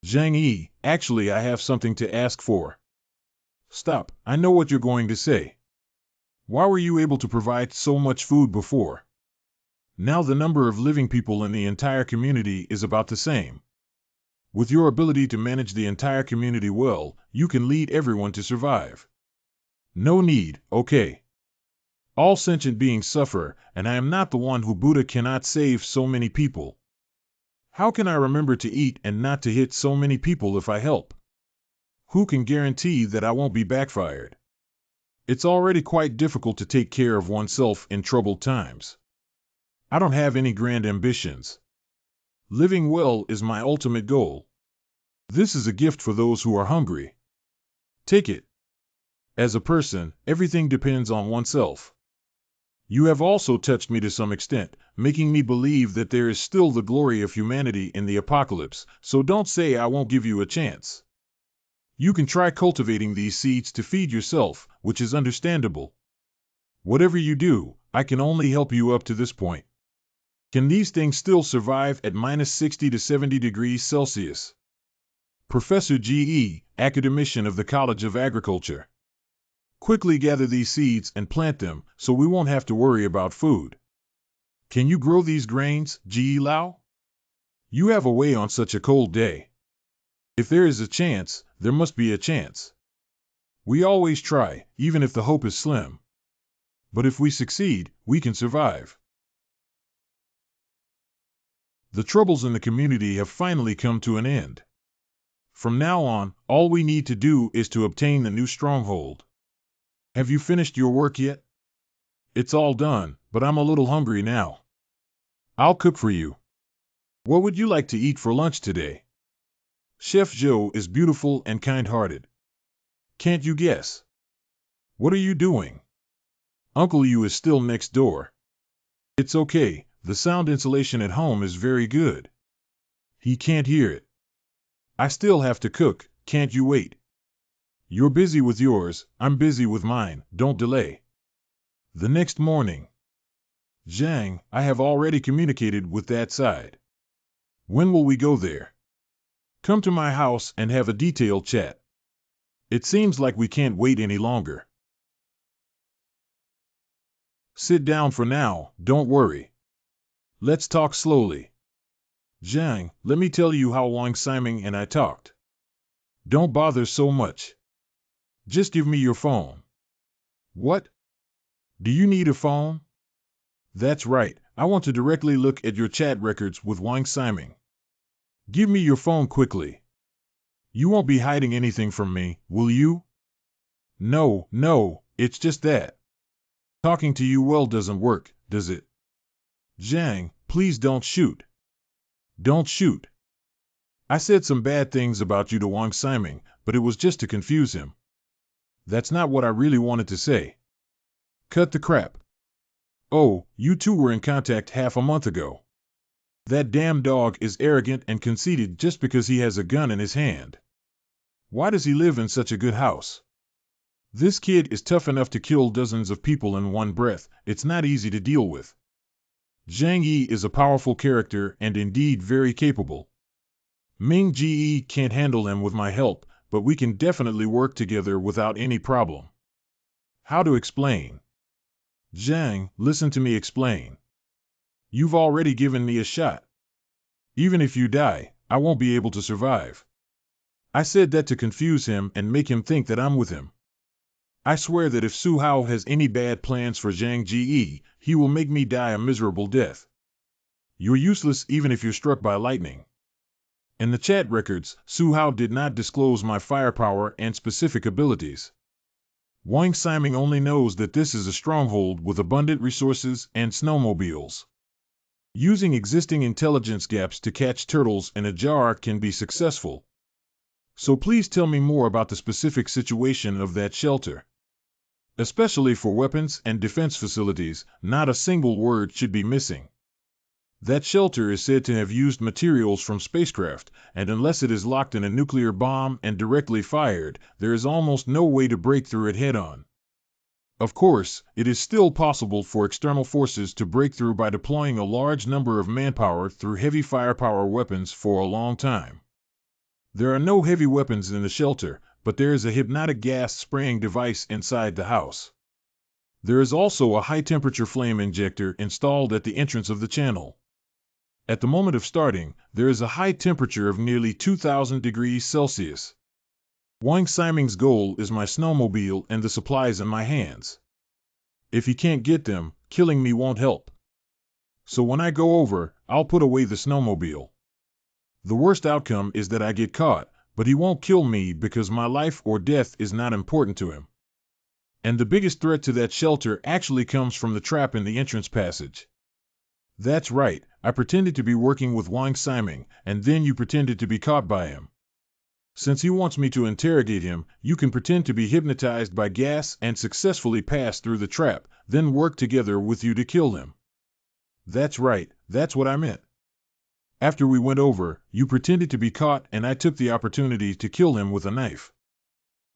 Zhang Yi, actually I have something to ask for. Stop, I know what you're going to say. Why were you able to provide so much food before? Now the number of living people in the entire community is about the same. With your ability to manage the entire community well, you can lead everyone to survive. No need, okay. All sentient beings suffer, and I am not the one who Buddha cannot save so many people. How can I remember to eat and not to hit so many people if I help? Who can guarantee that I won't be backfired? It's already quite difficult to take care of oneself in troubled times. I don't have any grand ambitions. Living well is my ultimate goal. This is a gift for those who are hungry. Take it. As a person, everything depends on oneself. You have also touched me to some extent, making me believe that there is still the glory of humanity in the apocalypse, so don't say I won't give you a chance. You can try cultivating these seeds to feed yourself, which is understandable. Whatever you do, I can only help you up to this point. Can these things still survive at minus 60 to 70 degrees Celsius? Professor G.E., academician of the College of Agriculture. Quickly gather these seeds and plant them, so we won't have to worry about food. Can you grow these grains, G.E. Lau? You have a way on such a cold day. If there is a chance, there must be a chance. We always try, even if the hope is slim. But if we succeed, we can survive. The troubles in the community have finally come to an end. From now on, all we need to do is to obtain the new stronghold. Have you finished your work yet? It's all done, but I'm a little hungry now. I'll cook for you. What would you like to eat for lunch today? Chef Joe is beautiful and kind-hearted. Can't you guess? What are you doing? Uncle Yu is still next door. It's okay, the sound insulation at home is very good. He can't hear it. I still have to cook, can't you wait? You're busy with yours, I'm busy with mine, don't delay. The next morning. Zhang, I have already communicated with that side. When will we go there? Come to my house and have a detailed chat. It seems like we can't wait any longer. Sit down for now, don't worry. Let's talk slowly. Zhang, let me tell you how Wang Siming and I talked. Don't bother so much. Just give me your phone. What? Do you need a phone? That's right, I want to directly look at your chat records with Wang Siming. Give me your phone quickly. You won't be hiding anything from me, will you? No, it's just that. Talking to you well doesn't work, does it? Zhang, please don't shoot. Don't shoot. I said some bad things about you to Wang Siming, but it was just to confuse him. That's not what I really wanted to say. Cut the crap. Oh, you two were in contact half a month ago. That damn dog is arrogant and conceited just because he has a gun in his hand. Why does he live in such a good house? This kid is tough enough to kill dozens of people in one breath, it's not easy to deal with. Zhang Yi is a powerful character and indeed very capable. Ming Ji can't handle him with my help, but we can definitely work together without any problem. How to explain? Zhang, listen to me explain. You've already given me a shot. Even if you die, I won't be able to survive. I said that to confuse him and make him think that I'm with him. I swear that if Su Hao has any bad plans for Zhang Ji, he will make me die a miserable death. You're useless even if you're struck by lightning. In the chat records, Su Hao did not disclose my firepower and specific abilities. Wang Siming only knows that this is a stronghold with abundant resources and snowmobiles. Using existing intelligence gaps to catch turtles in a jar can be successful. So please tell me more about the specific situation of that shelter. Especially for weapons and defense facilities, not a single word should be missing. That shelter is said to have used materials from spacecraft, and unless it is locked in a nuclear bomb and directly fired, there is almost no way to break through it head-on. Of course, it is still possible for external forces to break through by deploying a large number of manpower through heavy firepower weapons for a long time. There are no heavy weapons in the shelter, but there is a hypnotic gas spraying device inside the house. There is also a high-temperature flame injector installed at the entrance of the channel. At the moment of starting, there is a high temperature of nearly 2,000 degrees Celsius. Wang Siming's goal is my snowmobile and the supplies in my hands. If he can't get them, killing me won't help. So when I go over, I'll put away the snowmobile. The worst outcome is that I get caught, but he won't kill me because my life or death is not important to him. And the biggest threat to that shelter actually comes from the trap in the entrance passage. That's right, I pretended to be working with Wang Siming, and then you pretended to be caught by him. Since he wants me to interrogate him, you can pretend to be hypnotized by gas and successfully pass through the trap, then work together with you to kill him. That's right, that's what I meant. After we went over, you pretended to be caught and I took the opportunity to kill him with a knife.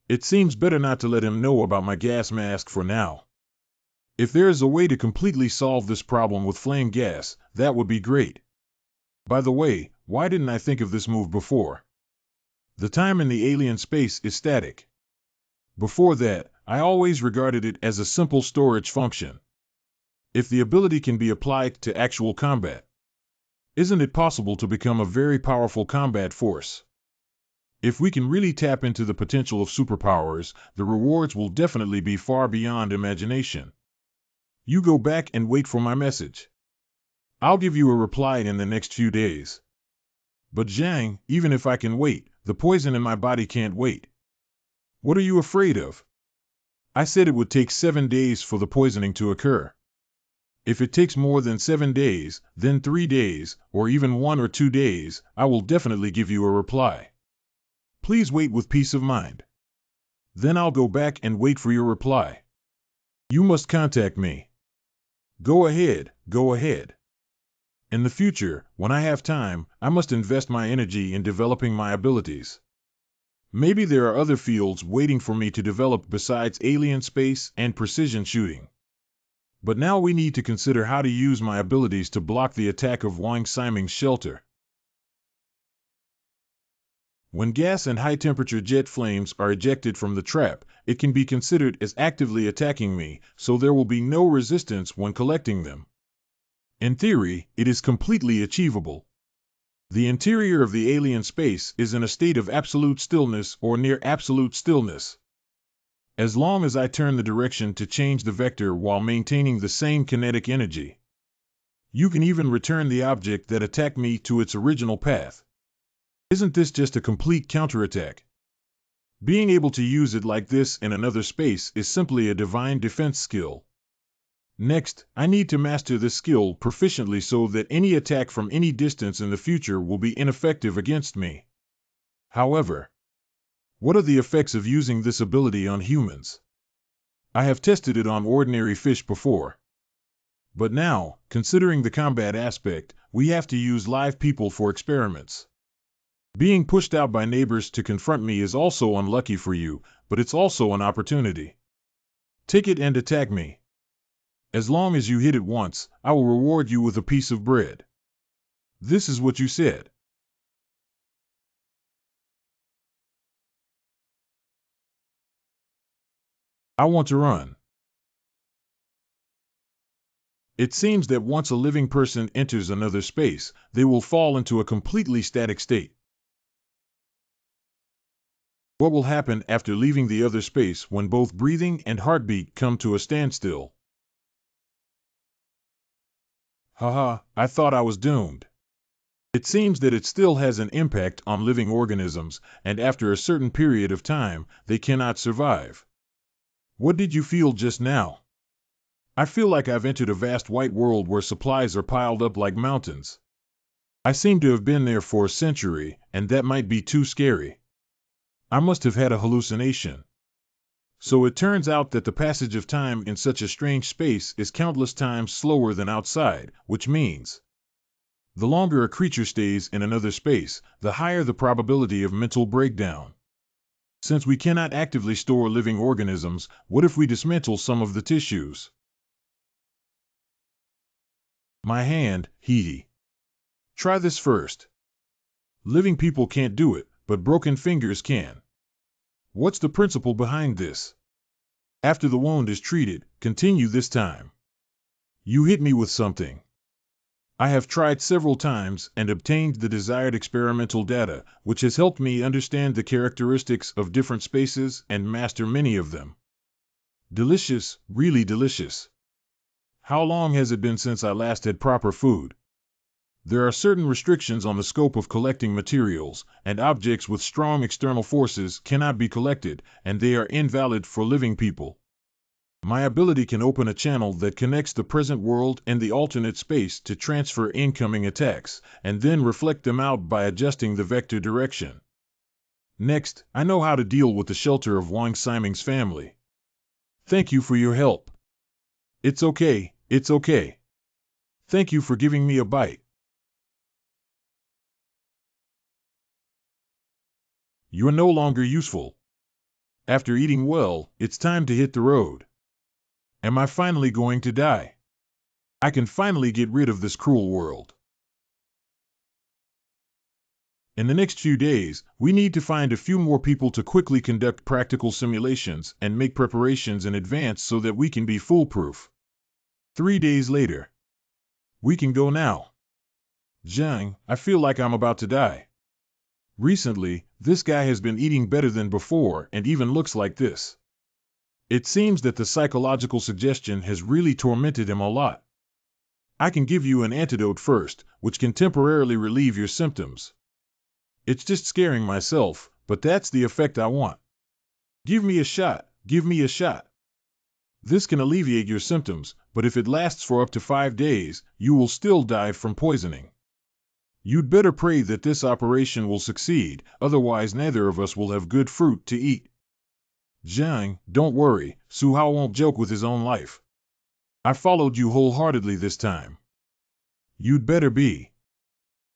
It seems better not to let him know about my gas mask for now. If there is a way to completely solve this problem with flame gas, that would be great. By the way, why didn't I think of this move before? The time in the alien space is static. Before that, I always regarded it as a simple storage function. If the ability can be applied to actual combat, isn't it possible to become a very powerful combat force? If we can really tap into the potential of superpowers, the rewards will definitely be far beyond imagination. You go back and wait for my message. I'll give you a reply in the next few days. But Zhang, even if I can wait, the poison in my body can't wait. What are you afraid of? I said it would take 7 days for the poisoning to occur. If it takes more than 7 days, then 3 days, or even 1 or 2 days, I will definitely give you a reply. Please wait with peace of mind. Then I'll go back and wait for your reply. You must contact me. Go ahead, go ahead. In the future, when I have time, I must invest my energy in developing my abilities. Maybe there are other fields waiting for me to develop besides alien space and precision shooting. But now we need to consider how to use my abilities to block the attack of Wang Siming's shelter. When gas and high-temperature jet flames are ejected from the trap, it can be considered as actively attacking me, so there will be no resistance when collecting them. In theory, it is completely achievable. The interior of the alien space is in a state of absolute stillness or near absolute stillness. As long as I turn the direction to change the vector while maintaining the same kinetic energy, you can even return the object that attacked me to its original path. Isn't this just a complete counterattack? Being able to use it like this in another space is simply a divine defense skill. Next, I need to master this skill proficiently so that any attack from any distance in the future will be ineffective against me. However, what are the effects of using this ability on humans? I have tested it on ordinary fish before. But now, considering the combat aspect, we have to use live people for experiments. Being pushed out by neighbors to confront me is also unlucky for you, but it's also an opportunity. Take it and attack me. As long as you hit it once, I will reward you with a piece of bread. This is what you said. I want to run. It seems that once a living person enters another space, they will fall into a completely static state. What will happen after leaving the other space when both breathing and heartbeat come to a standstill? Haha, I thought I was doomed. It seems that it still has an impact on living organisms, and after a certain period of time, they cannot survive. What did you feel just now? I feel like I've entered a vast white world where supplies are piled up like mountains. I seem to have been there for a century, and that might be too scary. I must have had a hallucination. So it turns out that the passage of time in such a strange space is countless times slower than outside, which means the longer a creature stays in another space, the higher the probability of mental breakdown. Since we cannot actively store living organisms, what if we dismantle some of the tissues? My hand, hee. Try this first. Living people can't do it, but broken fingers can. What's the principle behind this? After the wound is treated, continue this time. You hit me with something. I have tried several times and obtained the desired experimental data, which has helped me understand the characteristics of different spaces and master many of them. Delicious, really delicious. How long has it been since I last had proper food? There are certain restrictions on the scope of collecting materials, and objects with strong external forces cannot be collected, and they are invalid for living people. My ability can open a channel that connects the present world and the alternate space to transfer incoming attacks, and then reflect them out by adjusting the vector direction. Next, I know how to deal with the shelter of Wang Siming's family. Thank you for your help. It's okay, it's okay. Thank you for giving me a bite. You're no longer useful. After eating well, it's time to hit the road. Am I finally going to die? I can finally get rid of this cruel world. In the next few days, we need to find a few more people to quickly conduct practical simulations and make preparations in advance so that we can be foolproof. 3 days later. We can go now. Zhang, I feel like I'm about to die. Recently, this guy has been eating better than before and even looks like this. It seems that the psychological suggestion has really tormented him a lot. I can give you an antidote first, which can temporarily relieve your symptoms. It's just scaring myself, but that's the effect I want. Give me a shot, give me a shot. This can alleviate your symptoms, but if it lasts for up to 5 days, you will still die from poisoning. You'd better pray that this operation will succeed, otherwise neither of us will have good fruit to eat. Zhang, don't worry, Su Hao won't joke with his own life. I followed you wholeheartedly this time. You'd better be.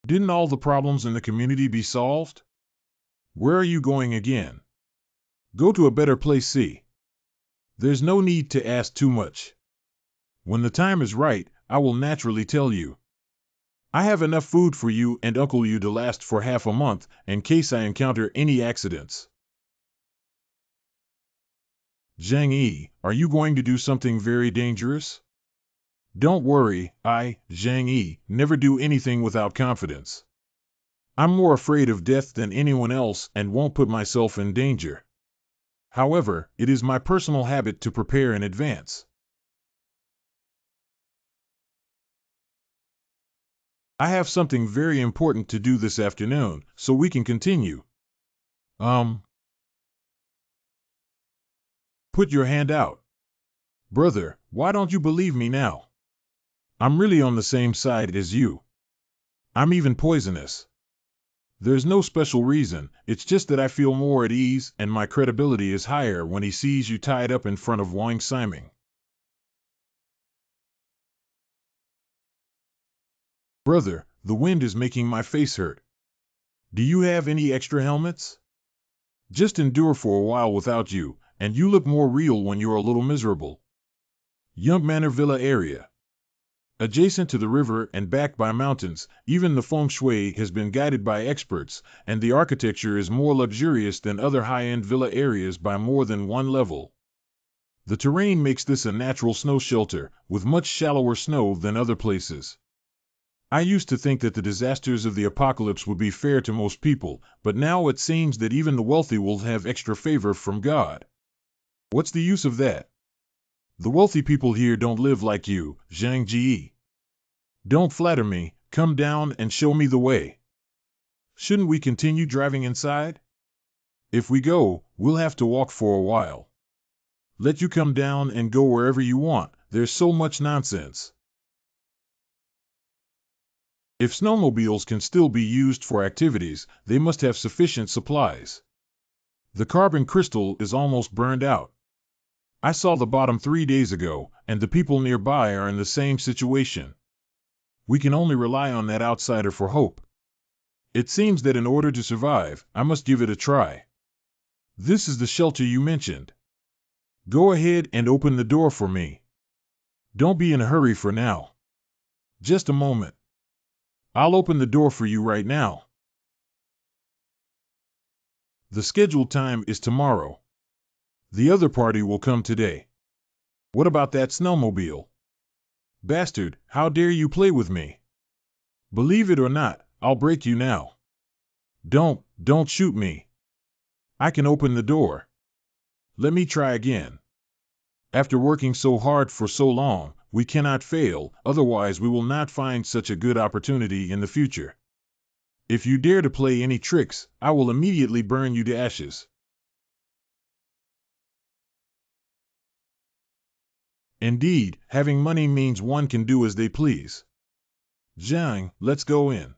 Didn't all the problems in the community be solved? Where are you going again? Go to a better place, see. There's no need to ask too much. When the time is right, I will naturally tell you. I have enough food for you and Uncle Yu to last for half a month, in case I encounter any accidents. Zhang Yi, are you going to do something very dangerous? Don't worry, Zhang Yi, never do anything without confidence. I'm more afraid of death than anyone else and won't put myself in danger. However, it is my personal habit to prepare in advance. I have something very important to do this afternoon, so we can continue. Put your hand out. Brother, why don't you believe me now? I'm really on the same side as you. I'm even poisonous. There's no special reason, it's just that I feel more at ease and my credibility is higher when he sees you tied up in front of Wang Siming. Brother, the wind is making my face hurt. Do you have any extra helmets? Just endure for a while without you, and you look more real when you're a little miserable. Young Manor Villa area. Adjacent to the river and backed by mountains, even the feng shui has been guided by experts, and the architecture is more luxurious than other high-end villa areas by more than one level. The terrain makes this a natural snow shelter, with much shallower snow than other places. I used to think that the disasters of the apocalypse would be fair to most people, but now it seems that even the wealthy will have extra favor from God. What's the use of that? The wealthy people here don't live like you, Zhang Ji. Don't flatter me, come down and show me the way. Shouldn't we continue driving inside? If we go, we'll have to walk for a while. Let you come down and go wherever you want, there's so much nonsense. If snowmobiles can still be used for activities, they must have sufficient supplies. The carbon crystal is almost burned out. I saw the bottom 3 days ago, and the people nearby are in the same situation. We can only rely on that outsider for hope. It seems that in order to survive, I must give it a try. This is the shelter you mentioned. Go ahead and open the door for me. Don't be in a hurry for now. Just a moment. I'll open the door for you right now. The scheduled time is tomorrow. The other party will come today. What about that snowmobile? Bastard, how dare you play with me? Believe it or not, I'll break you now. Don't shoot me. I can open the door. Let me try again. After working so hard for so long, we cannot fail, otherwise we will not find such a good opportunity in the future. If you dare to play any tricks, I will immediately burn you to ashes. Indeed, having money means one can do as they please. Zhang, let's go in.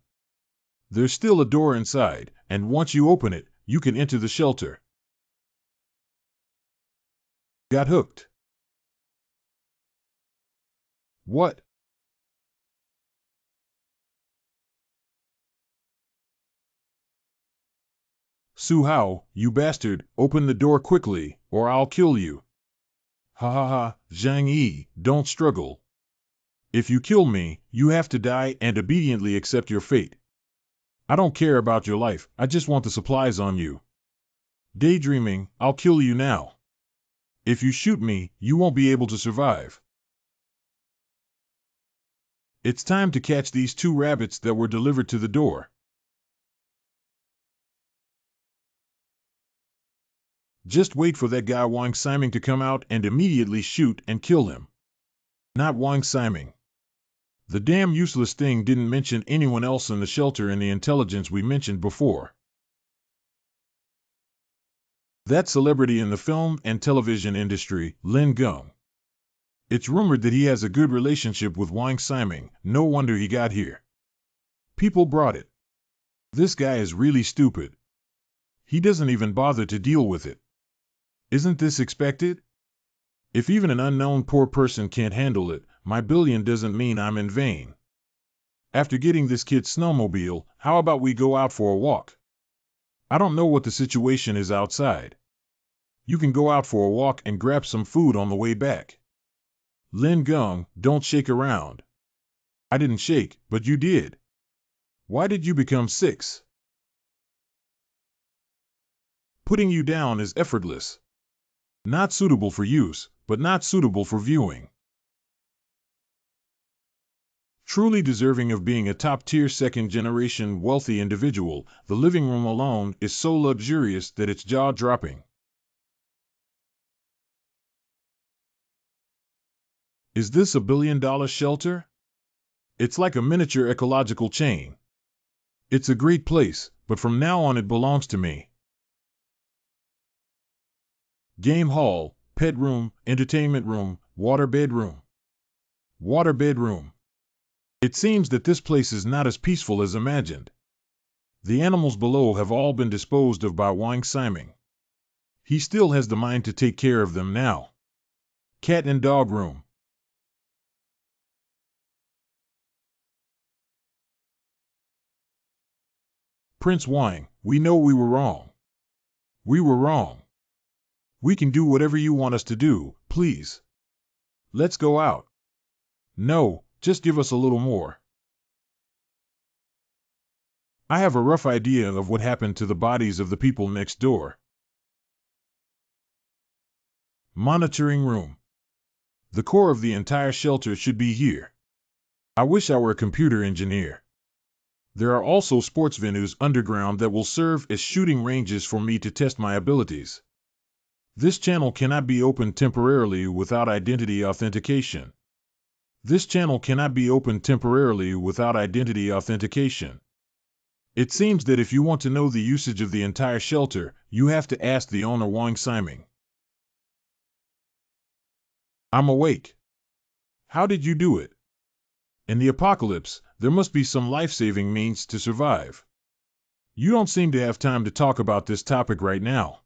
There's still a door inside, and once you open it, you can enter the shelter. Got hooked. What? Su Hao, you bastard, open the door quickly, or I'll kill you. Ha ha ha, Zhang Yi, don't struggle. If you kill me, you have to die and obediently accept your fate. I don't care about your life, I just want the supplies on you. Daydreaming, I'll kill you now. If you shoot me, you won't be able to survive. It's time to catch these 2 rabbits that were delivered to the door. Just wait for that guy Wang Siming to come out and immediately shoot and kill him. Not Wang Siming. The damn useless thing didn't mention anyone else in the shelter in the intelligence we mentioned before. That celebrity in the film and television industry, Lin Gong. It's rumored that he has a good relationship with Wang Siming, no wonder he got here. People brought it. This guy is really stupid. He doesn't even bother to deal with it. Isn't this expected? If even an unknown poor person can't handle it, my billion doesn't mean I'm in vain. After getting this kid's snowmobile, how about we go out for a walk? I don't know what the situation is outside. You can go out for a walk and grab some food on the way back. Lin Gong, don't shake around. I didn't shake, but you did. Why did you become 6? Putting you down is effortless. Not suitable for use, but not suitable for viewing. Truly deserving of being a top-tier second-generation wealthy individual, the living room alone is so luxurious that it's jaw-dropping. Is this a billion-dollar shelter? It's like a miniature ecological chain. It's a great place, but from now on it belongs to me. Game hall, pet room, entertainment room, water bedroom. Water bedroom. It seems that this place is not as peaceful as imagined. The animals below have all been disposed of by Wang Siming. He still has the mind to take care of them now. Cat and dog room. Prince Wang, we know we were wrong. We were wrong. We can do whatever you want us to do, please. Let's go out. No, just give us a little more. I have a rough idea of what happened to the bodies of the people next door. Monitoring room. The core of the entire shelter should be here. I wish I were a computer engineer. There are also sports venues underground that will serve as shooting ranges for me to test my abilities. This channel cannot be opened temporarily without identity authentication. This channel cannot be opened temporarily without identity authentication. It seems that if you want to know the usage of the entire shelter, you have to ask the owner Wang Siming. I'm awake. How did you do it? In the apocalypse, there must be some life-saving means to survive. You don't seem to have time to talk about this topic right now.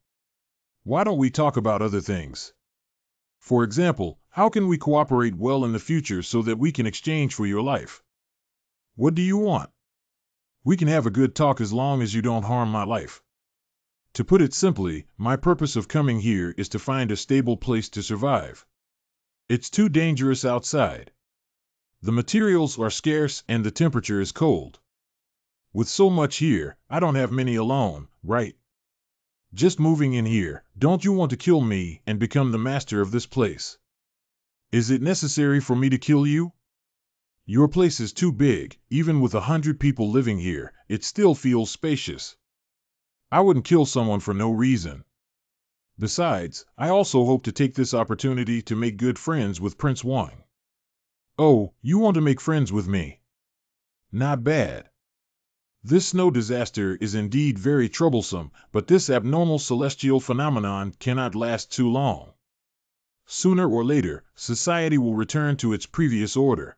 Why don't we talk about other things? For example, how can we cooperate well in the future so that we can exchange for your life? What do you want? We can have a good talk as long as you don't harm my life. To put it simply, my purpose of coming here is to find a stable place to survive. It's too dangerous outside. The materials are scarce and the temperature is cold. With so much here, I don't have many alone, right? Just moving in here, don't you want to kill me and become the master of this place? Is it necessary for me to kill you? Your place is too big, even with 100 people living here, it still feels spacious. I wouldn't kill someone for no reason. Besides, I also hope to take this opportunity to make good friends with Prince Wang. Oh, you want to make friends with me? Not bad. This snow disaster is indeed very troublesome, but this abnormal celestial phenomenon cannot last too long. Sooner or later, society will return to its previous order.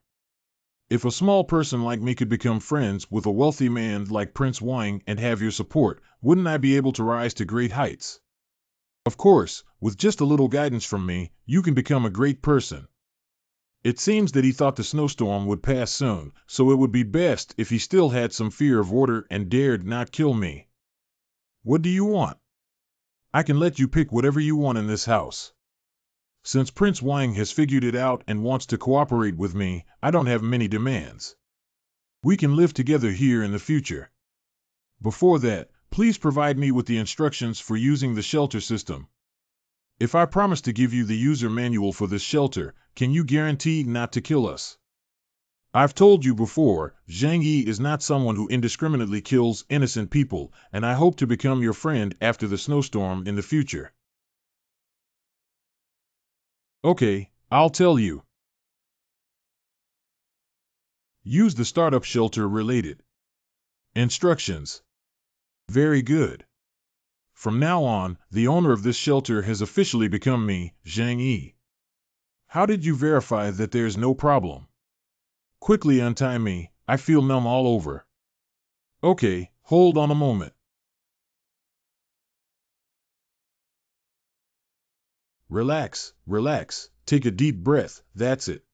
If a small person like me could become friends with a wealthy man like Prince Wang and have your support, wouldn't I be able to rise to great heights? Of course, with just a little guidance from me, you can become a great person. It seems that he thought the snowstorm would pass soon, so it would be best if he still had some fear of order and dared not kill me. What do you want? I can let you pick whatever you want in this house. Since Prince Wang has figured it out and wants to cooperate with me, I don't have many demands. We can live together here in the future. Before that, please provide me with the instructions for using the shelter system. If I promise to give you the user manual for this shelter, can you guarantee not to kill us? I've told you before, Zhang Yi is not someone who indiscriminately kills innocent people, and I hope to become your friend after the snowstorm in the future. Okay, I'll tell you. Use the startup shelter related instructions. Very good. From now on, the owner of this shelter has officially become me, Zhang Yi. How did you verify that there's no problem? Quickly untie me, I feel numb all over. Okay, hold on a moment. Relax, relax, take a deep breath, that's it.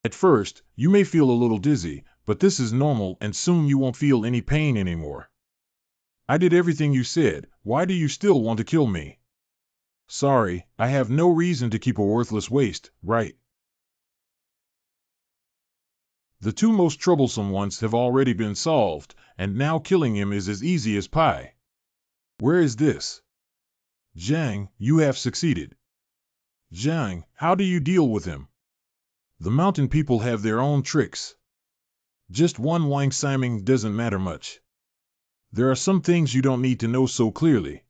At first, you may feel a little dizzy, but this is normal and soon you won't feel any pain anymore. I did everything you said, why do you still want to kill me? Sorry, I have no reason to keep a worthless waste, right? The two most troublesome ones have already been solved, and now killing him is as easy as pie. Where is this? Zhang, you have succeeded. Zhang, how do you deal with him? The mountain people have their own tricks. Just one Wang Siming doesn't matter much. There are some things you don't need to know so clearly.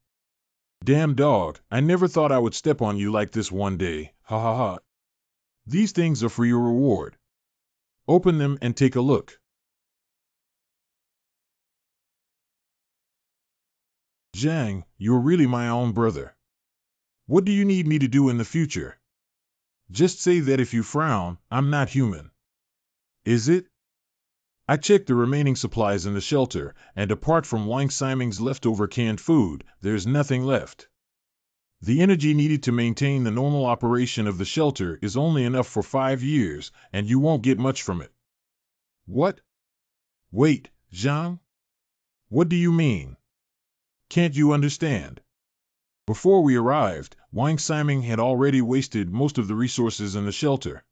Damn dog, I never thought I would step on you like this one day, ha ha ha. These things are for your reward. Open them and take a look. Zhang, you're really my own brother. What do you need me to do in the future? Just say that if you frown, I'm not human. Is it? I checked the remaining supplies in the shelter, and apart from Wang Siming's leftover canned food, there's nothing left. The energy needed to maintain the normal operation of the shelter is only enough for 5 years, and you won't get much from it. What? Wait, Zhang? What do you mean? Can't you understand? Before we arrived, Wang Siming had already wasted most of the resources in the shelter.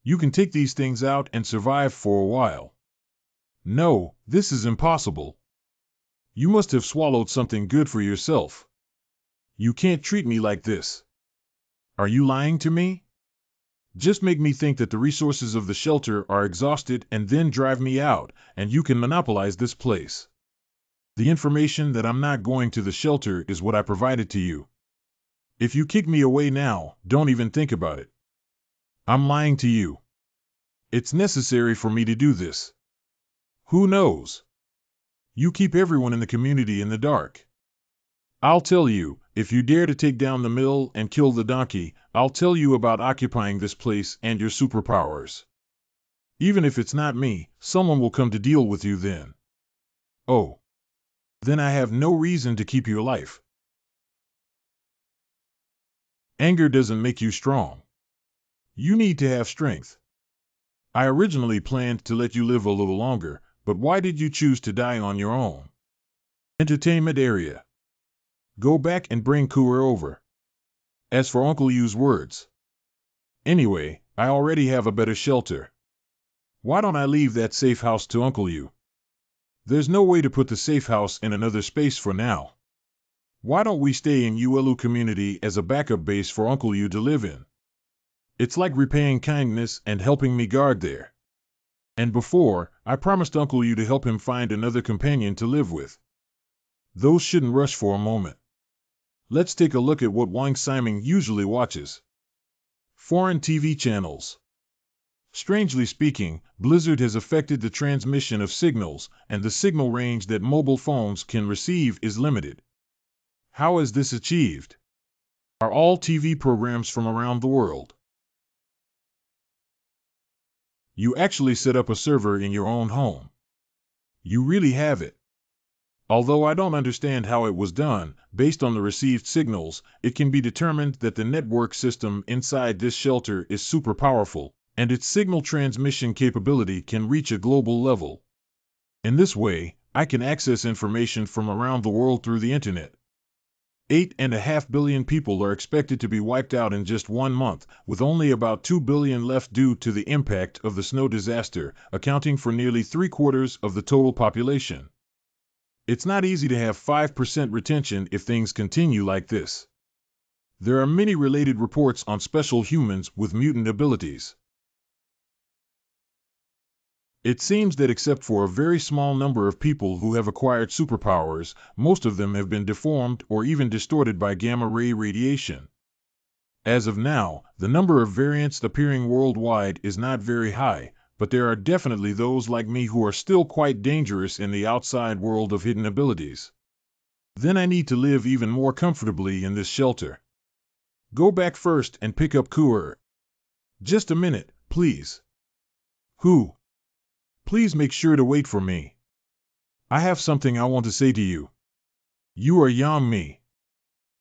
You can take these things out and survive for a while. No, this is impossible. You must have swallowed something good for yourself. You can't treat me like this. Are you lying to me? Just make me think that the resources of the shelter are exhausted and then drive me out, and you can monopolize this place. The information that I'm not going to the shelter is what I provided to you. If you kick me away now, don't even think about it. I'm lying to you. It's necessary for me to do this. Who knows? You keep everyone in the community in the dark. I'll tell you, if you dare to take down the mill and kill the donkey, I'll tell you about occupying this place and your superpowers. Even if it's not me, someone will come to deal with you then. Oh. Then I have no reason to keep your life. Anger doesn't make you strong. You need to have strength. I originally planned to let you live a little longer, but why did you choose to die on your own? Entertainment area. Go back and bring Kuer over. As for Uncle Yu's words. Anyway, I already have a better shelter. Why don't I leave that safe house to Uncle Yu? There's no way to put the safe house in another space for now. Why don't we stay in Uelu community as a backup base for Uncle Yu to live in? It's like repaying kindness and helping me guard there. And before, I promised Uncle Yu to help him find another companion to live with. Those shouldn't rush for a moment. Let's take a look at what Wang Siming usually watches. Foreign TV channels. Strangely speaking, Blizzard has affected the transmission of signals, and the signal range that mobile phones can receive is limited. How is this achieved? Are all TV programs from around the world? You actually set up a server in your own home. You really have it. Although I don't understand how it was done, based on the received signals, it can be determined that the network system inside this shelter is super powerful, and its signal transmission capability can reach a global level. In this way, I can access information from around the world through the internet. 8.5 billion people are expected to be wiped out in just 1 month, with only about 2 billion left due to the impact of the snow disaster, accounting for nearly 3/4 of the total population. It's not easy to have 5% retention if things continue like this. There are many related reports on special humans with mutant abilities. It seems that except for a very small number of people who have acquired superpowers, most of them have been deformed or even distorted by gamma-ray radiation. As of now, the number of variants appearing worldwide is not very high, but there are definitely those like me who are still quite dangerous in the outside world of hidden abilities. Then I need to live even more comfortably in this shelter. Go back first and pick up Kuer. Just a minute, please. Who? Please make sure to wait for me. I have something I want to say to you. You are Yang Mi.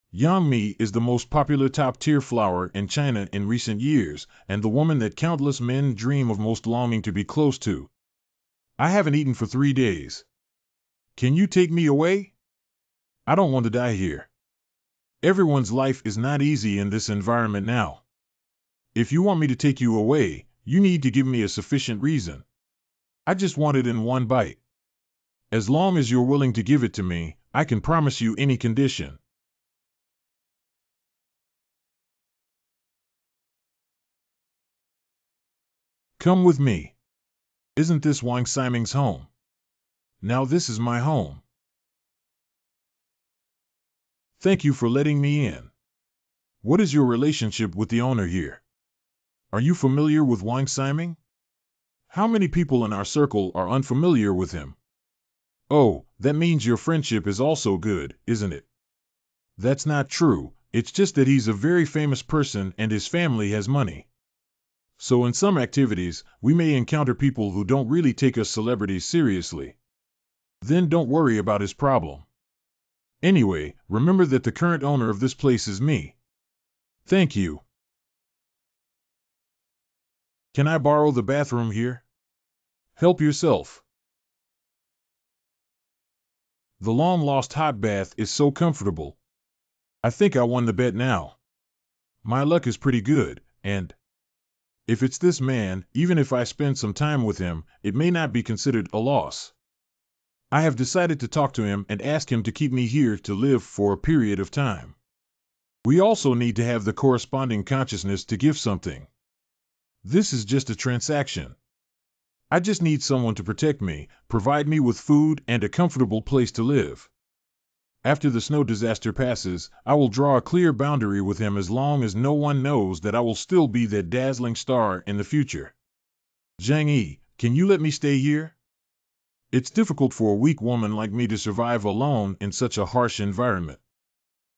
Yang Mi is the most popular top-tier flower in China in recent years, and the woman that countless men dream of most longing to be close to. I haven't eaten for 3 days. Can you take me away? I don't want to die here. Everyone's life is not easy in this environment now. If you want me to take you away, you need to give me a sufficient reason. I just want it in one bite. As long as you're willing to give it to me, I can promise you any condition. Come with me. Isn't this Wang Siming's home? Now this is my home. Thank you for letting me in. What is your relationship with the owner here? Are you familiar with Wang Siming? How many people in our circle are unfamiliar with him? Oh, that means your friendship is also good, isn't it? That's not true, it's just that he's a very famous person and his family has money. So in some activities, we may encounter people who don't really take us celebrities seriously. Then don't worry about his problem. Anyway, remember that the current owner of this place is me. Thank you. Can I borrow the bathroom here? Help yourself. The long-lost hot bath is so comfortable. I think I won the bet now. My luck is pretty good, and if it's this man, even if I spend some time with him, it may not be considered a loss. I have decided to talk to him and ask him to keep me here to live for a period of time. We also need to have the corresponding consciousness to give something. This is just a transaction. I just need someone to protect me, provide me with food and a comfortable place to live. After the snow disaster passes, I will draw a clear boundary with him as long as no one knows that I will still be that dazzling star in the future. Zhang Yi, can you let me stay here? It's difficult for a weak woman like me to survive alone in such a harsh environment.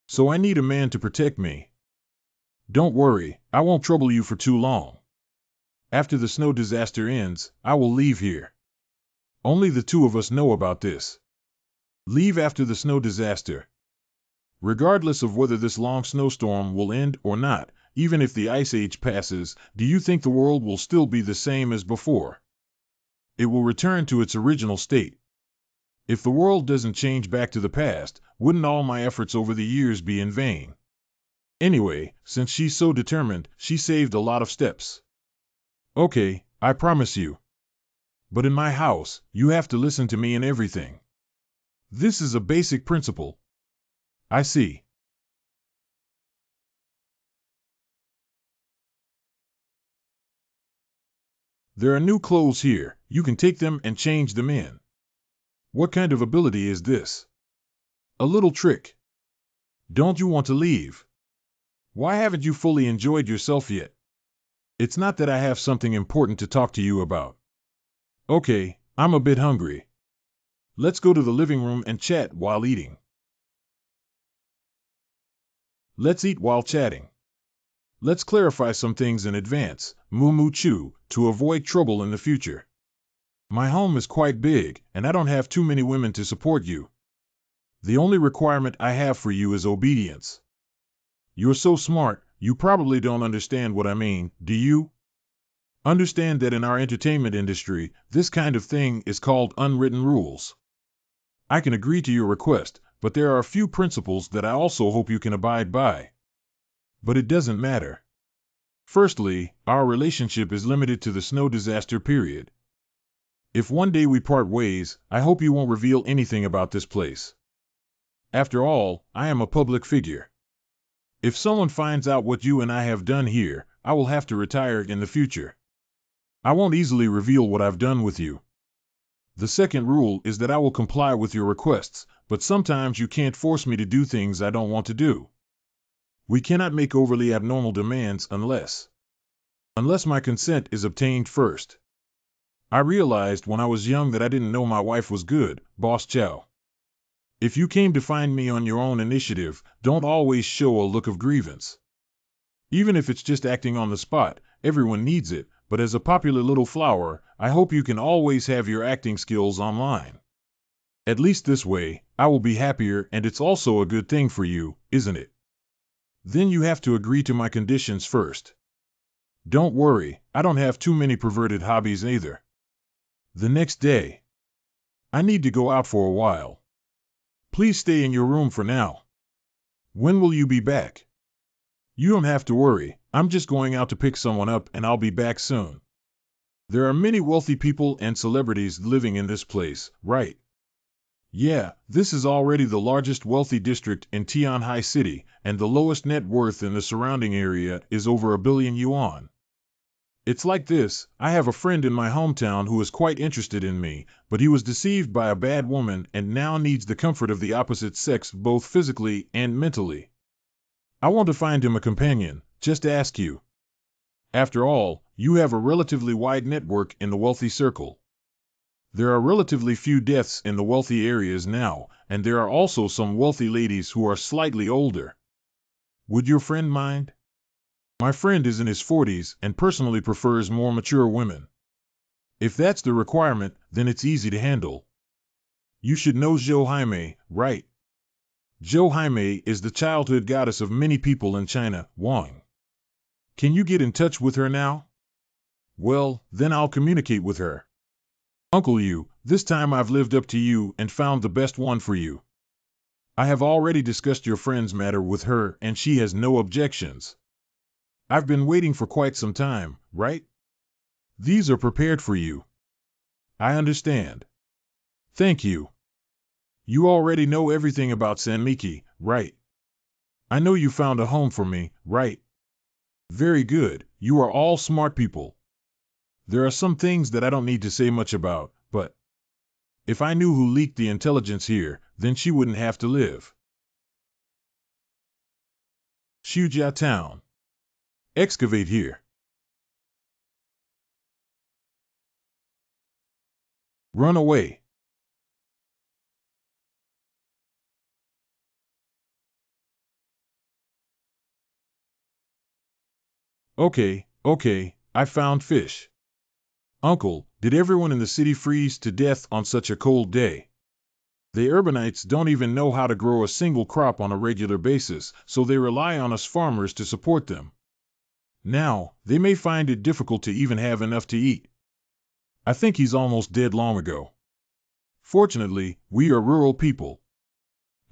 So I need a man to protect me. Don't worry, I won't trouble you for too long. After the snow disaster ends, I will leave here. Only the two of us know about this. Leave after the snow disaster. Regardless of whether this long snowstorm will end or not, even if the ice age passes, do you think the world will still be the same as before? It will return to its original state. If the world doesn't change back to the past, wouldn't all my efforts over the years be in vain? Anyway, since she's so determined, she saved a lot of steps. Okay, I promise you. But in my house, you have to listen to me in everything. This is a basic principle. I see. There are new clothes here, you can take them and change them in. What kind of ability is this? A little trick. Don't you want to leave? Why haven't you fully enjoyed yourself yet? It's not that I have something important to talk to you about. Okay, I'm a bit hungry. Let's go to the living room and chat while eating. Let's eat while chatting. Let's clarify some things in advance, Moo Moo Chu, to avoid trouble in the future. My home is quite big, and I don't have too many women to support you. The only requirement I have for you is obedience. You're so smart, you probably don't understand what I mean, do you? Understand that in our entertainment industry, this kind of thing is called unwritten rules. I can agree to your request, but there are a few principles that I also hope you can abide by. But it doesn't matter. Firstly, our relationship is limited to the snow disaster period. If one day we part ways, I hope you won't reveal anything about this place. After all, I am a public figure. If someone finds out what you and I have done here, I will have to retire in the future. I won't easily reveal what I've done with you. The second rule is that I will comply with your requests, but sometimes you can't force me to do things I don't want to do. We cannot make overly abnormal demands unless my consent is obtained first. I realized when I was young that I didn't know my wife was good, Boss Chow. If you came to find me on your own initiative, don't always show a look of grievance. Even if it's just acting on the spot, everyone needs it, but as a popular little flower, I hope you can always have your acting skills online. At least this way, I will be happier, and it's also a good thing for you, isn't it? Then you have to agree to my conditions first. Don't worry, I don't have too many perverted hobbies either. The next day. I need to go out for a while. Please stay in your room for now. When will you be back? You don't have to worry, I'm just going out to pick someone up and I'll be back soon. There are many wealthy people and celebrities living in this place, right? Yeah, this is already the largest wealthy district in Tianhai City, and the lowest net worth in the surrounding area is over 1 billion yuan. It's like this, I have a friend in my hometown who is quite interested in me, but he was deceived by a bad woman and now needs the comfort of the opposite sex both physically and mentally. I want to find him a companion, just ask you. After all, you have a relatively wide network in the wealthy circle. There are relatively few deaths in the wealthy areas now, and there are also some wealthy ladies who are slightly older. Would your friend mind? My friend is in his 40s and personally prefers more mature women. If that's the requirement, then it's easy to handle. You should know Zhou Haimei, right? Zhou Haimei is the childhood goddess of many people in China, Wang. Can you get in touch with her now? Well, then I'll communicate with her. Uncle Yu, this time I've lived up to you and found the best one for you. I have already discussed your friend's matter with her and she has no objections. I've been waiting for quite some time, right? These are prepared for you. I understand. Thank you. You already know everything about Sanmiki, right? I know you found a home for me, right? Very good, you are all smart people. There are some things that I don't need to say much about, but if I knew who leaked the intelligence here, then she wouldn't have to live. Shujia Town. Excavate here. Run away. Okay, I found fish. Uncle, did everyone in the city freeze to death on such a cold day? The urbanites don't even know how to grow a single crop on a regular basis, so they rely on us farmers to support them. Now, they may find it difficult to even have enough to eat. I think he's almost dead long ago. Fortunately, we are rural people.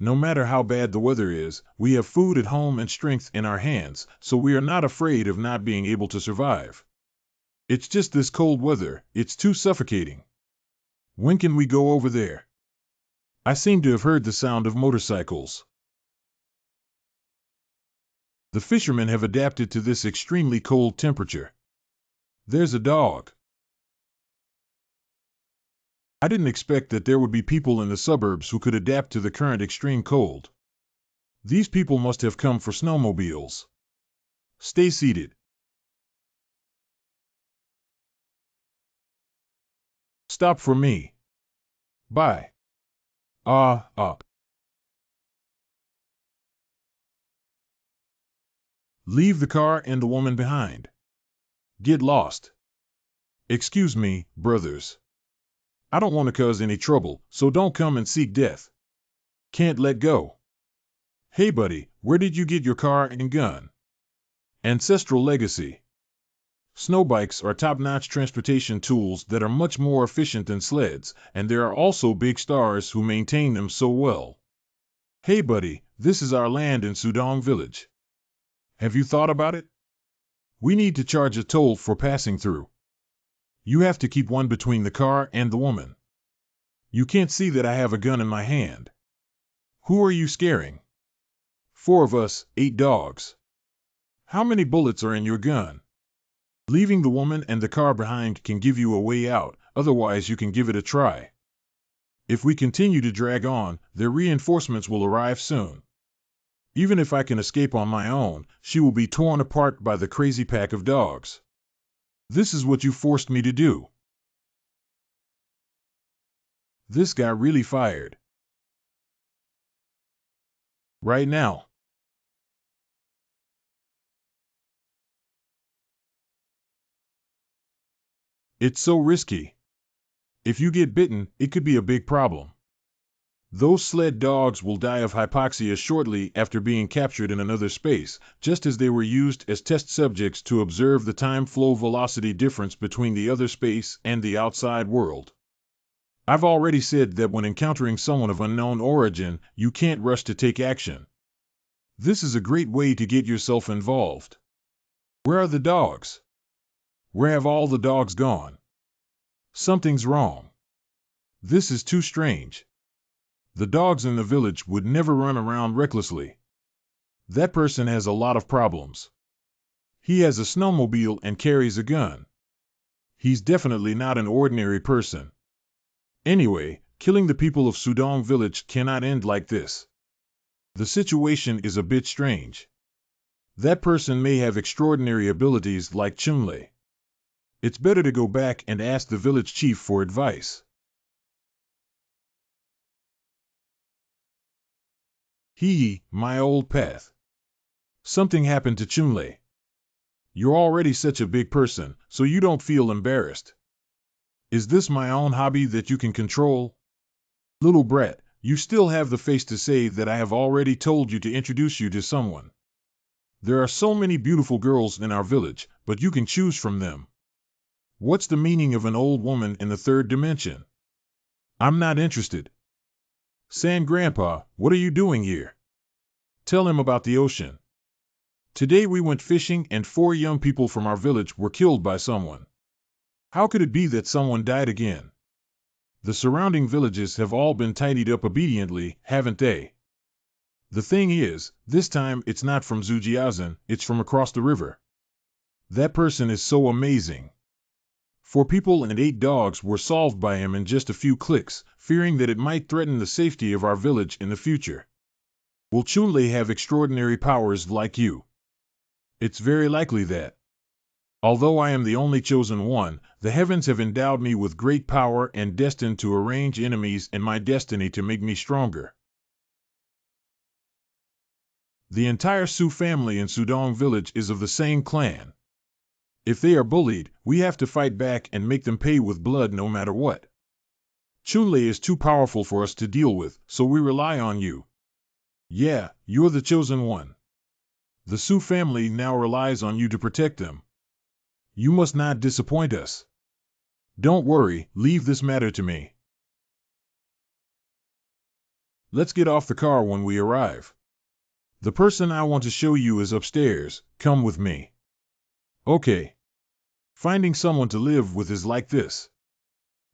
No matter how bad the weather is, we have food at home and strength in our hands, so we are not afraid of not being able to survive. It's just this cold weather, it's too suffocating. When can we go over there? I seem to have heard the sound of motorcycles. The fishermen have adapted to this extremely cold temperature. There's a dog. I didn't expect that there would be people in the suburbs who could adapt to the current extreme cold. These people must have come for snowmobiles. Stay seated. Stop for me. Bye. Ah. Leave the car and the woman behind. Get lost. Excuse me, brothers. I don't want to cause any trouble, so don't come and seek death. Can't let go. Hey buddy, where did you get your car and gun? Ancestral legacy. Snowbikes are top-notch transportation tools that are much more efficient than sleds, and there are also big stars who maintain them so well. Hey buddy, this is our land in Sudong village. Have you thought about it? We need to charge a toll for passing through. You have to keep one between the car and the woman. You can't see that I have a gun in my hand. Who are you scaring? 4 of us, 8 dogs. How many bullets are in your gun? Leaving the woman and the car behind can give you a way out, otherwise you can give it a try. If we continue to drag on, their reinforcements will arrive soon. Even if I can escape on my own, she will be torn apart by the crazy pack of dogs. This is what you forced me to do. This guy really fired. Right now. It's so risky. If you get bitten, it could be a big problem. Those sled dogs will die of hypoxia shortly after being captured in another space, just as they were used as test subjects to observe the time flow velocity difference between the other space and the outside world. I've already said that when encountering someone of unknown origin, you can't rush to take action. This is a great way to get yourself involved. Where are the dogs? Where have all the dogs gone? Something's wrong. This is too strange. The dogs in the village would never run around recklessly. That person has a lot of problems. He has a snowmobile and carries a gun. He's definitely not an ordinary person. Anyway, killing the people of Sudong village cannot end like this. The situation is a bit strange. That person may have extraordinary abilities like Chunlei. It's better to go back and ask the village chief for advice. My old path. Something happened to Chunlei. You're already such a big person, so you don't feel embarrassed. Is this my own hobby that you can control? Little brat, you still have the face to say that I have already told you to introduce you to someone. There are so many beautiful girls in our village, but you can choose from them. What's the meaning of an old woman in the 3rd dimension? I'm not interested. San Grandpa, what are you doing here? Tell him about the ocean. Today we went fishing and 4 young people from our village were killed by someone. How could it be that someone died again? The surrounding villages have all been tidied up obediently, haven't they? The thing is, this time it's not from Zujiazan, it's from across the river. That person is so amazing. 4 people and 8 dogs were solved by him in just a few clicks, fearing that it might threaten the safety of our village in the future. Will Chunlei have extraordinary powers like you? It's very likely that. Although I am the only chosen one, the heavens have endowed me with great power and destined to arrange enemies in my destiny to make me stronger. The entire Su family in Sudong village is of the same clan. If they are bullied, we have to fight back and make them pay with blood no matter what. Chunlei is too powerful for us to deal with, so we rely on you. Yeah, you're the chosen one. The Su family now relies on you to protect them. You must not disappoint us. Don't worry, leave this matter to me. Let's get off the car when we arrive. The person I want to show you is upstairs, come with me. Okay. Finding someone to live with is like this.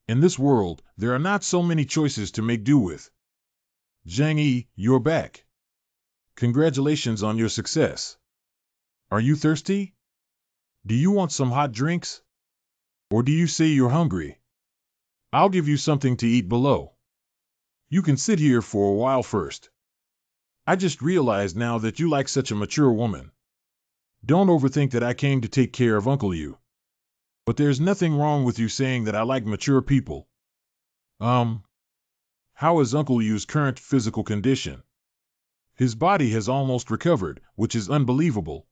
In this world, there are not so many choices to make do with. Zhang Yi, you're back. Congratulations on your success. Are you thirsty? Do you want some hot drinks? Or do you say you're hungry? I'll give you something to eat below. You can sit here for a while first. I just realized now that you like such a mature woman. Don't overthink that I came to take care of Uncle Yu. But there's nothing wrong with you saying that I like mature people. How is Uncle Yu's current physical condition? His body has almost recovered, which is unbelievable.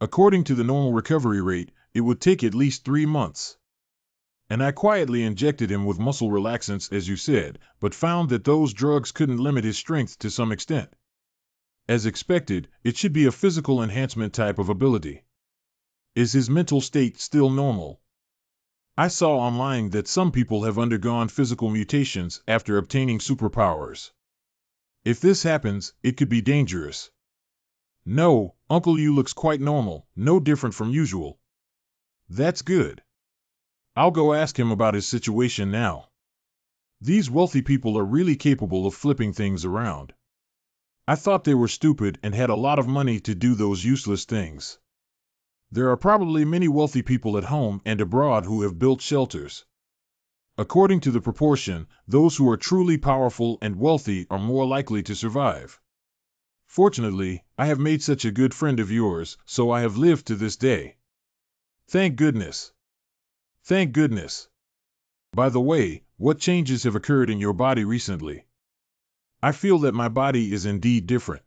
According to the normal recovery rate, it would take at least 3 months. And I quietly injected him with muscle relaxants, as you said, but found that those drugs couldn't limit his strength to some extent. As expected, it should be a physical enhancement type of ability. Is his mental state still normal? I saw online that some people have undergone physical mutations after obtaining superpowers. If this happens, it could be dangerous. No, Uncle Yu looks quite normal, no different from usual. That's good. I'll go ask him about his situation now. These wealthy people are really capable of flipping things around. I thought they were stupid and had a lot of money to do those useless things. There are probably many wealthy people at home and abroad who have built shelters. According to the proportion, those who are truly powerful and wealthy are more likely to survive. Fortunately, I have made such a good friend of yours, so I have lived to this day. Thank goodness. Thank goodness. By the way, what changes have occurred in your body recently? I feel that my body is indeed different.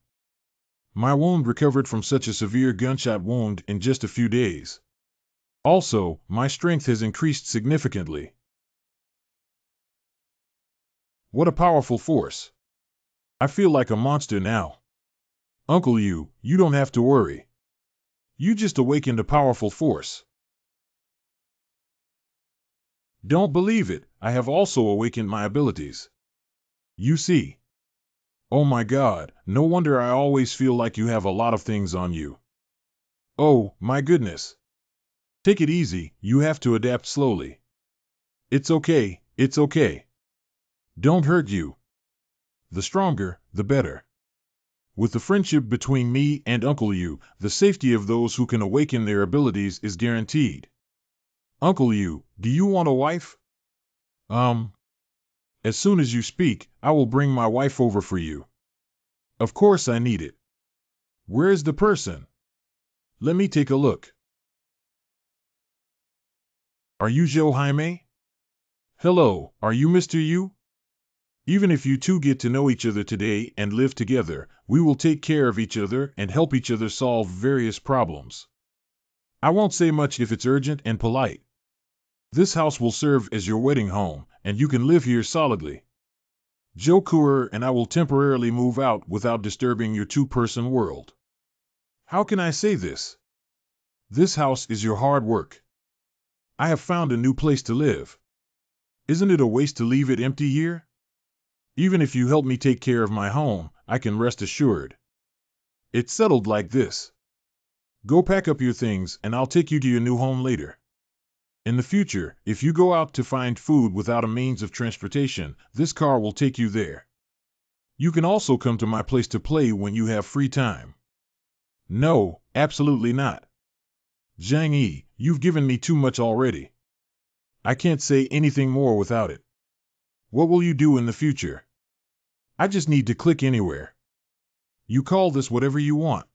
My wound recovered from such a severe gunshot wound in just a few days. Also, my strength has increased significantly. What a powerful force. I feel like a monster now. Uncle Yu, you don't have to worry. You just awakened a powerful force. Don't believe it, I have also awakened my abilities. You see. Oh my God, no wonder I always feel like you have a lot of things on you. Oh, my goodness. Take it easy, you have to adapt slowly. It's okay, it's okay. Don't hurt you. The stronger, the better. With the friendship between me and Uncle Yu, the safety of those who can awaken their abilities is guaranteed. Uncle Yu, do you want a wife? As soon as you speak, I will bring my wife over for you. Of course I need it. Where is the person? Let me take a look. Are you Joe Jaime? Hello, are you Mr. Yu? Even if you two get to know each other today and live together, we will take care of each other and help each other solve various problems. I won't say much if it's urgent and polite. This house will serve as your wedding home, and you can live here solidly. Joe Kuer and I will temporarily move out without disturbing your two-person world. How can I say this? This house is your hard work. I have found a new place to live. Isn't it a waste to leave it empty here? Even if you help me take care of my home, I can rest assured. It's settled like this. Go pack up your things and I'll take you to your new home later. In the future, if you go out to find food without a means of transportation, this car will take you there. You can also come to my place to play when you have free time. No, absolutely not. Zhang Yi, you've given me too much already. I can't say anything more without it. What will you do in the future? I just need to click anywhere. You call this whatever you want.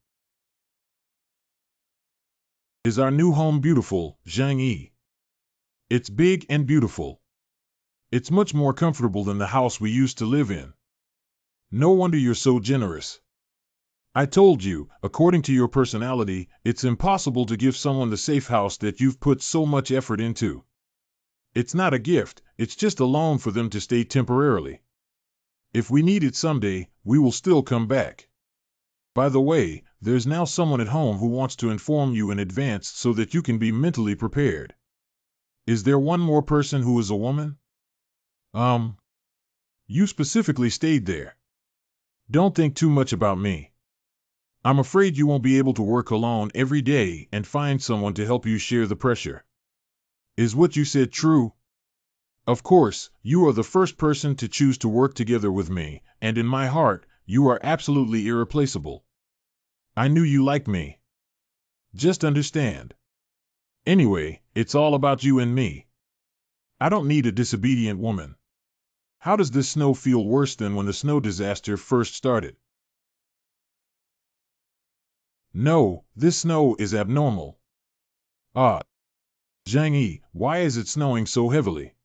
Is our new home beautiful, Zhang Yi? It's big and beautiful. It's much more comfortable than the house we used to live in. No wonder you're so generous. I told you, according to your personality, it's impossible to give someone the safe house that you've put so much effort into. It's not a gift, it's just a loan for them to stay temporarily. If we need it someday, we will still come back. By the way, there's now someone at home who wants to inform you in advance so that you can be mentally prepared. Is there one more person who is a woman? You specifically stayed there. Don't think too much about me. I'm afraid you won't be able to work alone every day and find someone to help you share the pressure. Is what you said true? Of course, you are the first person to choose to work together with me, and in my heart, you are absolutely irreplaceable. I knew you liked me. Just understand. Anyway, it's all about you and me. I don't need a disobedient woman. How does this snow feel worse than when the snow disaster first started? No, this snow is abnormal. Ah, Zhang Yi, why is it snowing so heavily?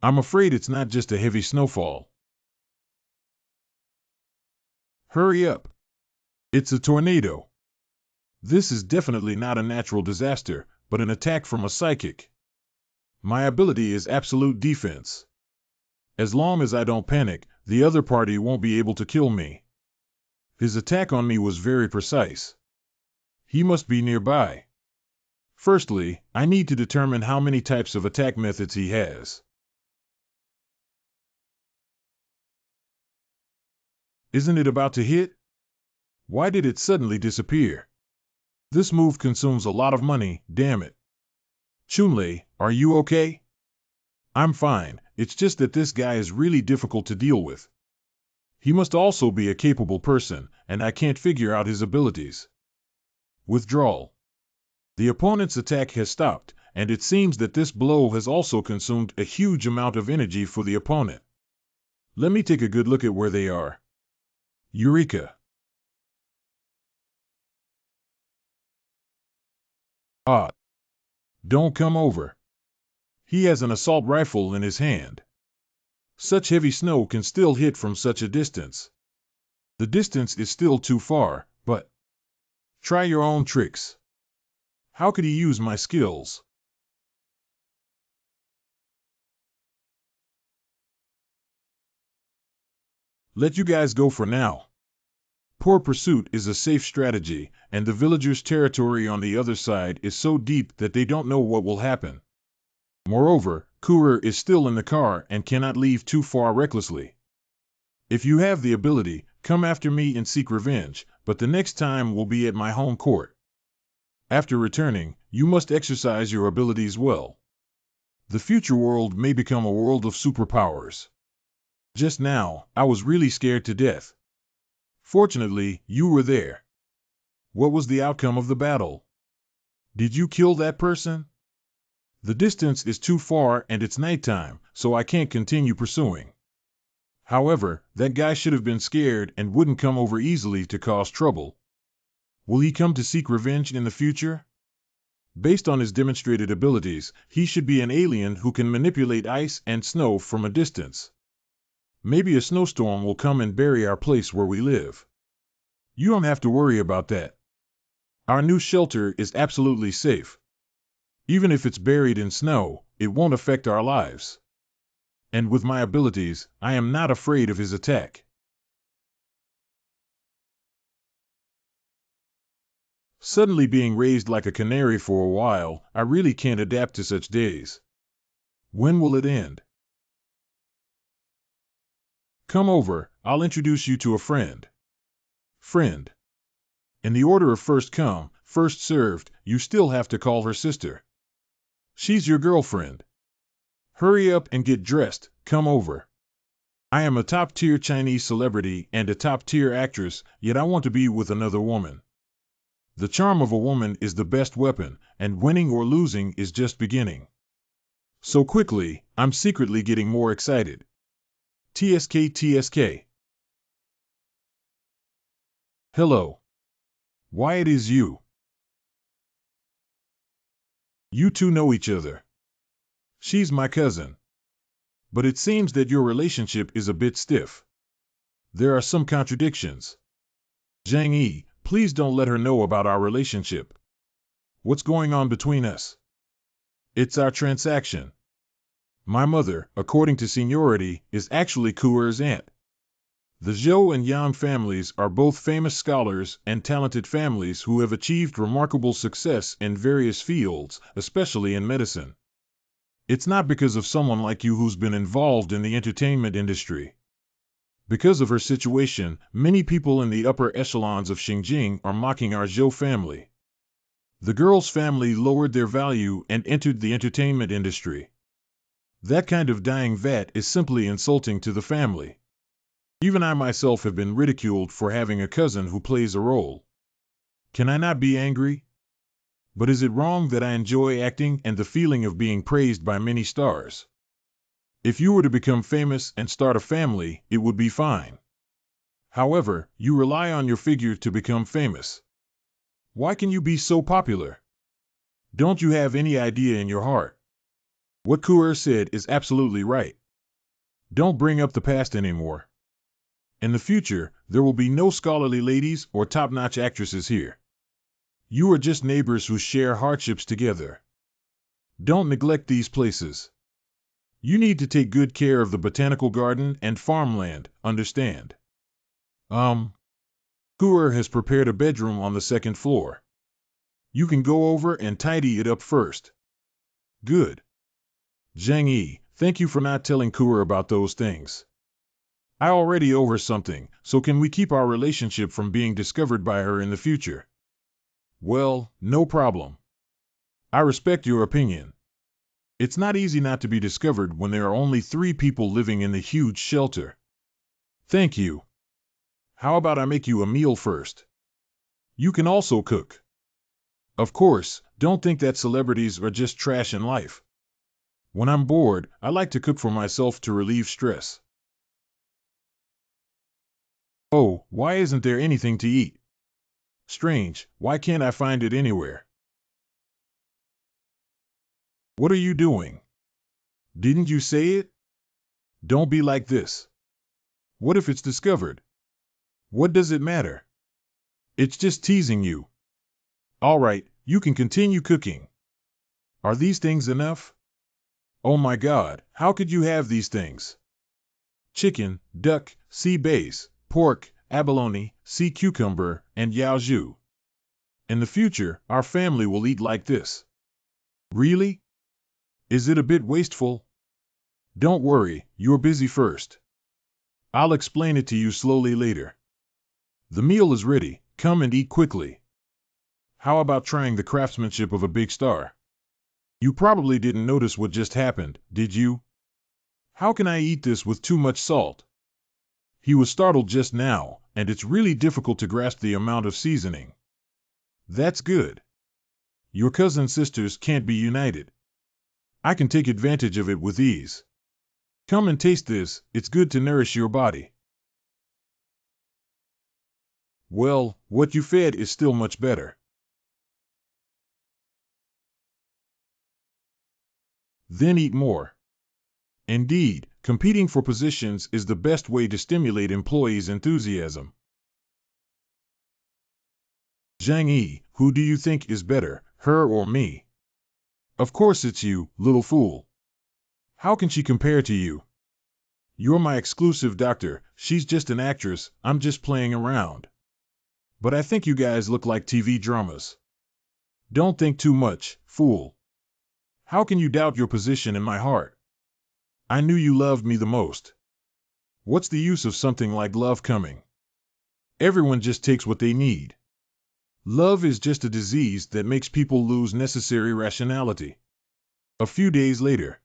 I'm afraid it's not just a heavy snowfall. Hurry up. It's a tornado. This is definitely not a natural disaster, but an attack from a psychic. My ability is absolute defense. As long as I don't panic, the other party won't be able to kill me. His attack on me was very precise. He must be nearby. Firstly, I need to determine how many types of attack methods he has. Isn't it about to hit? Why did it suddenly disappear? This move consumes a lot of money, damn it. Chunlei, are you okay? I'm fine, it's just that this guy is really difficult to deal with. He must also be a capable person, and I can't figure out his abilities. Withdrawal. The opponent's attack has stopped, and it seems that this blow has also consumed a huge amount of energy for the opponent. Let me take a good look at where they are. Eureka! Ah! Don't come over. He has an assault rifle in his hand. Such heavy snow can still hit from such a distance. The distance is still too far, but try your own tricks. How could he use my skills? Let you guys go for now. Poor pursuit is a safe strategy, and the villagers' territory on the other side is so deep that they don't know what will happen. Moreover, Kurer is still in the car and cannot leave too far recklessly. If you have the ability, come after me and seek revenge, but the next time will be at my home court. After returning, you must exercise your abilities well. The future world may become a world of superpowers. Just now, I was really scared to death. Fortunately, you were there. What was the outcome of the battle? Did you kill that person? The distance is too far and it's nighttime, so I can't continue pursuing. However, that guy should have been scared and wouldn't come over easily to cause trouble. Will he come to seek revenge in the future? Based on his demonstrated abilities, he should be an alien who can manipulate ice and snow from a distance. Maybe a snowstorm will come and bury our place where we live. You don't have to worry about that. Our new shelter is absolutely safe. Even if it's buried in snow, it won't affect our lives. And with my abilities, I am not afraid of his attack. Suddenly being raised like a canary for a while, I really can't adapt to such days. When will it end? Come over, I'll introduce you to a friend. Friend. In the order of first come, first served, you still have to call her sister. She's your girlfriend. Hurry up and get dressed, come over. I am a top-tier Chinese celebrity and a top-tier actress, yet I want to be with another woman. The charm of a woman is the best weapon, and winning or losing is just beginning. So quickly, I'm secretly getting more excited. TSK TSK. Hello. Why it is you? You two know each other. She's my cousin. But it seems that your relationship is a bit stiff. There are some contradictions. Zhang Yi, please don't let her know about our relationship. What's going on between us? It's our transaction. My mother, according to seniority, is actually Kuer's aunt. The Zhou and Yang families are both famous scholars and talented families who have achieved remarkable success in various fields, especially in medicine. It's not because of someone like you who's been involved in the entertainment industry. Because of her situation, many people in the upper echelons of Xinjiang are mocking our Zhou family. The girl's family lowered their value and entered the entertainment industry. That kind of dying vat is simply insulting to the family. Even I myself have been ridiculed for having a cousin who plays a role. Can I not be angry? But is it wrong that I enjoy acting and the feeling of being praised by many stars? If you were to become famous and start a family, it would be fine. However, you rely on your figure to become famous. Why can you be so popular? Don't you have any idea in your heart? What Kuer said is absolutely right. Don't bring up the past anymore. In the future, there will be no scholarly ladies or top-notch actresses here. You are just neighbors who share hardships together. Don't neglect these places. You need to take good care of the botanical garden and farmland, understand? Cooper has prepared a bedroom on the second floor. You can go over and tidy it up first. Good. Zhang Yi, thank you for not telling Cooper about those things. I already owe her something, so can we keep our relationship from being discovered by her in the future? Well, no problem. I respect your opinion. It's not easy not to be discovered when there are only 3 people living in the huge shelter. Thank you. How about I make you a meal first? You can also cook. Of course, don't think that celebrities are just trash in life. When I'm bored, I like to cook for myself to relieve stress. Oh, why isn't there anything to eat? Strange, why can't I find it anywhere? What are you doing? Didn't you say it? Don't be like this. What if it's discovered? What does it matter? It's just teasing you. All right, you can continue cooking. Are these things enough? Oh my God, how could you have these things? Chicken, duck, sea bass, pork, abalone, sea cucumber, and yao zhu. In the future, our family will eat like this. Really? Is it a bit wasteful? Don't worry, you're busy first. I'll explain it to you slowly later. The meal is ready, come and eat quickly. How about trying the craftsmanship of a big star? You probably didn't notice what just happened, did you? How can I eat this with too much salt? He was startled just now, and it's really difficult to grasp the amount of seasoning. That's good. Your cousin sisters can't be united. I can take advantage of it with ease. Come and taste this, it's good to nourish your body. Well, what you fed is still much better. Then eat more. Indeed, competing for positions is the best way to stimulate employees' enthusiasm. Zhang Yi, who do you think is better, her or me? Of course it's you, little fool. How can she compare to you? You're my exclusive doctor, she's just an actress, I'm just playing around. But I think you guys look like TV dramas. Don't think too much, fool. How can you doubt your position in my heart? I knew you loved me the most. What's the use of something like love coming? Everyone just takes what they need. Love is just a disease that makes people lose necessary rationality. A few days later.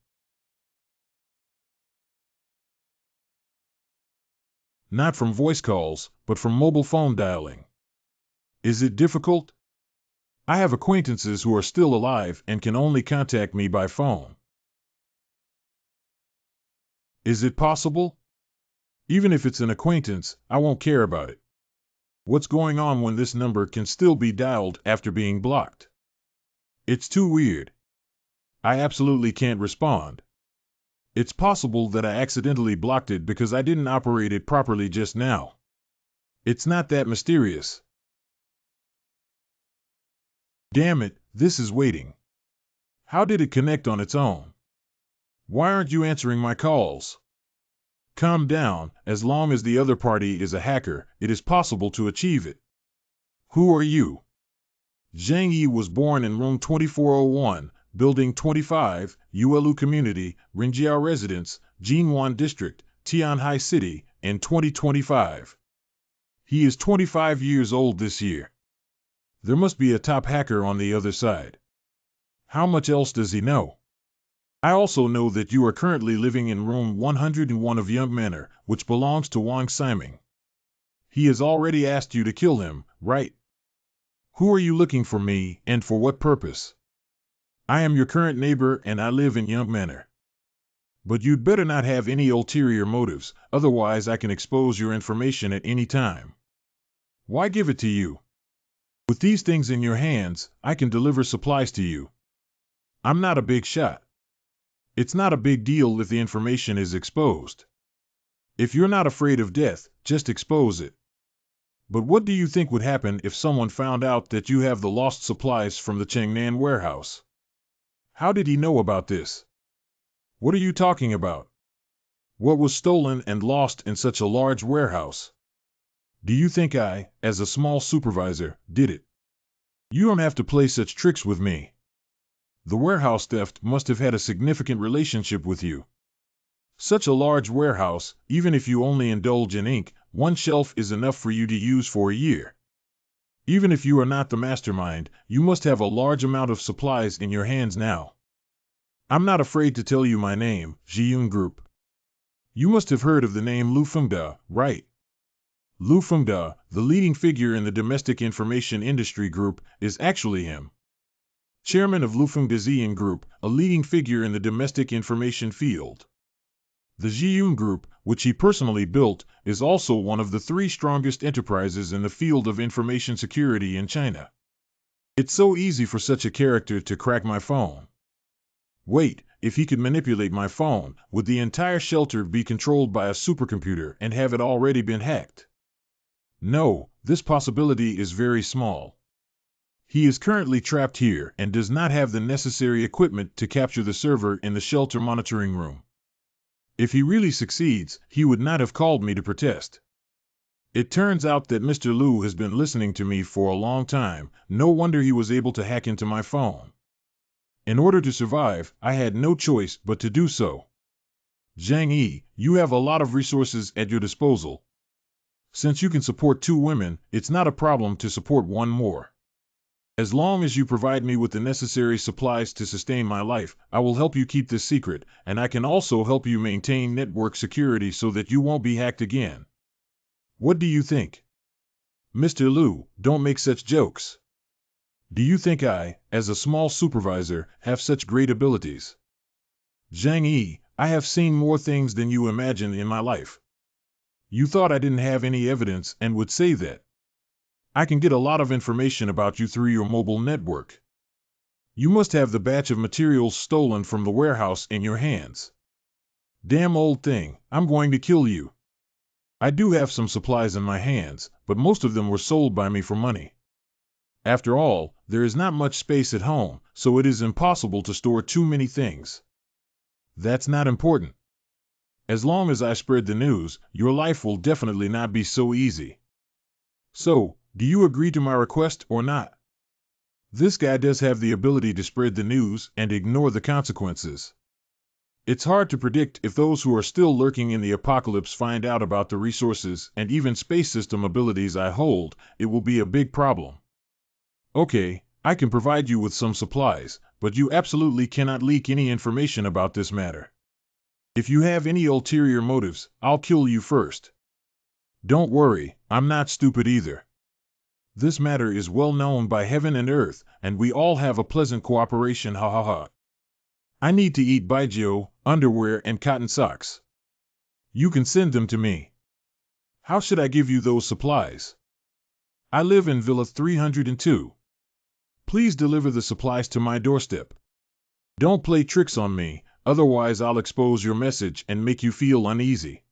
Not from voice calls, but from mobile phone dialing. Is it difficult? I have acquaintances who are still alive and can only contact me by phone. Is it possible? Even if it's an acquaintance, I won't care about it. What's going on when this number can still be dialed after being blocked? It's too weird. I absolutely can't respond. It's possible that I accidentally blocked it because I didn't operate it properly just now. It's not that mysterious. Damn it, this is waiting. How did it connect on its own? Why aren't you answering my calls? Calm down, as long as the other party is a hacker, it is possible to achieve it. Who are you? Zhang Yi was born in room 2401, building 25, Yuelu Community, Rinjiao Residence, Jinwan District, Tianhai City, in 2025. He is 25 years old this year. There must be a top hacker on the other side. How much else does he know? I also know that you are currently living in room 101 of Young Manor, which belongs to Wang Siming. He has already asked you to kill him, right? Who are you looking for me, and for what purpose? I am your current neighbor and I live in Young Manor. But you'd better not have any ulterior motives, otherwise I can expose your information at any time. Why give it to you? With these things in your hands, I can deliver supplies to you. I'm not a big shot. It's not a big deal if the information is exposed. If you're not afraid of death, just expose it. But what do you think would happen if someone found out that you have the lost supplies from the Chengnan warehouse? How did he know about this? What are you talking about? What was stolen and lost in such a large warehouse? Do you think I, as a small supervisor, did it? You don't have to play such tricks with me. The warehouse theft must have had a significant relationship with you. Such a large warehouse, even if you only indulge in ink, one shelf is enough for you to use for a year. Even if you are not the mastermind, you must have a large amount of supplies in your hands now. I'm not afraid to tell you my name, Zhiyun Group. You must have heard of the name Lu Fengda, right? Lu Fengda, the leading figure in the domestic information industry group, is actually him. Chairman of Lu Fengda Zhiyun Group, a leading figure in the domestic information field. The Zhiyun Group, which he personally built, is also one of the 3 strongest enterprises in the field of information security in China. It's so easy for such a character to crack my phone. Wait, if he could manipulate my phone, would the entire shelter be controlled by a supercomputer and have it already been hacked? No, this possibility is very small. He is currently trapped here and does not have the necessary equipment to capture the server in the shelter monitoring room. If he really succeeds, he would not have called me to protest. It turns out that Mr. Lu has been listening to me for a long time. No wonder he was able to hack into my phone. In order to survive, I had no choice but to do so. Zhang Yi, you have a lot of resources at your disposal. Since you can support 2 women, it's not a problem to support 1 more. As long as you provide me with the necessary supplies to sustain my life, I will help you keep this secret, and I can also help you maintain network security so that you won't be hacked again. What do you think? Mr. Lu, don't make such jokes. Do you think I, as a small supervisor, have such great abilities? Zhang Yi, I have seen more things than you imagine in my life. You thought I didn't have any evidence and would say that. I can get a lot of information about you through your mobile network. You must have the batch of materials stolen from the warehouse in your hands. Damn old thing, I'm going to kill you. I do have some supplies in my hands, but most of them were sold by me for money. After all, there is not much space at home, so it is impossible to store too many things. That's not important. As long as I spread the news, your life will definitely not be so easy. So, do you agree to my request or not? This guy does have the ability to spread the news and ignore the consequences. It's hard to predict if those who are still lurking in the apocalypse find out about the resources and even space system abilities I hold. It will be a big problem. Okay, I can provide you with some supplies, but you absolutely cannot leak any information about this matter. If you have any ulterior motives, I'll kill you first. Don't worry, I'm not stupid either. This matter is well known by heaven and earth, and we all have a pleasant cooperation, ha ha ha. I need to eat baijiu, underwear, and cotton socks. You can send them to me. How should I give you those supplies? I live in Villa 302. Please deliver the supplies to my doorstep. Don't play tricks on me, otherwise I'll expose your message and make you feel uneasy.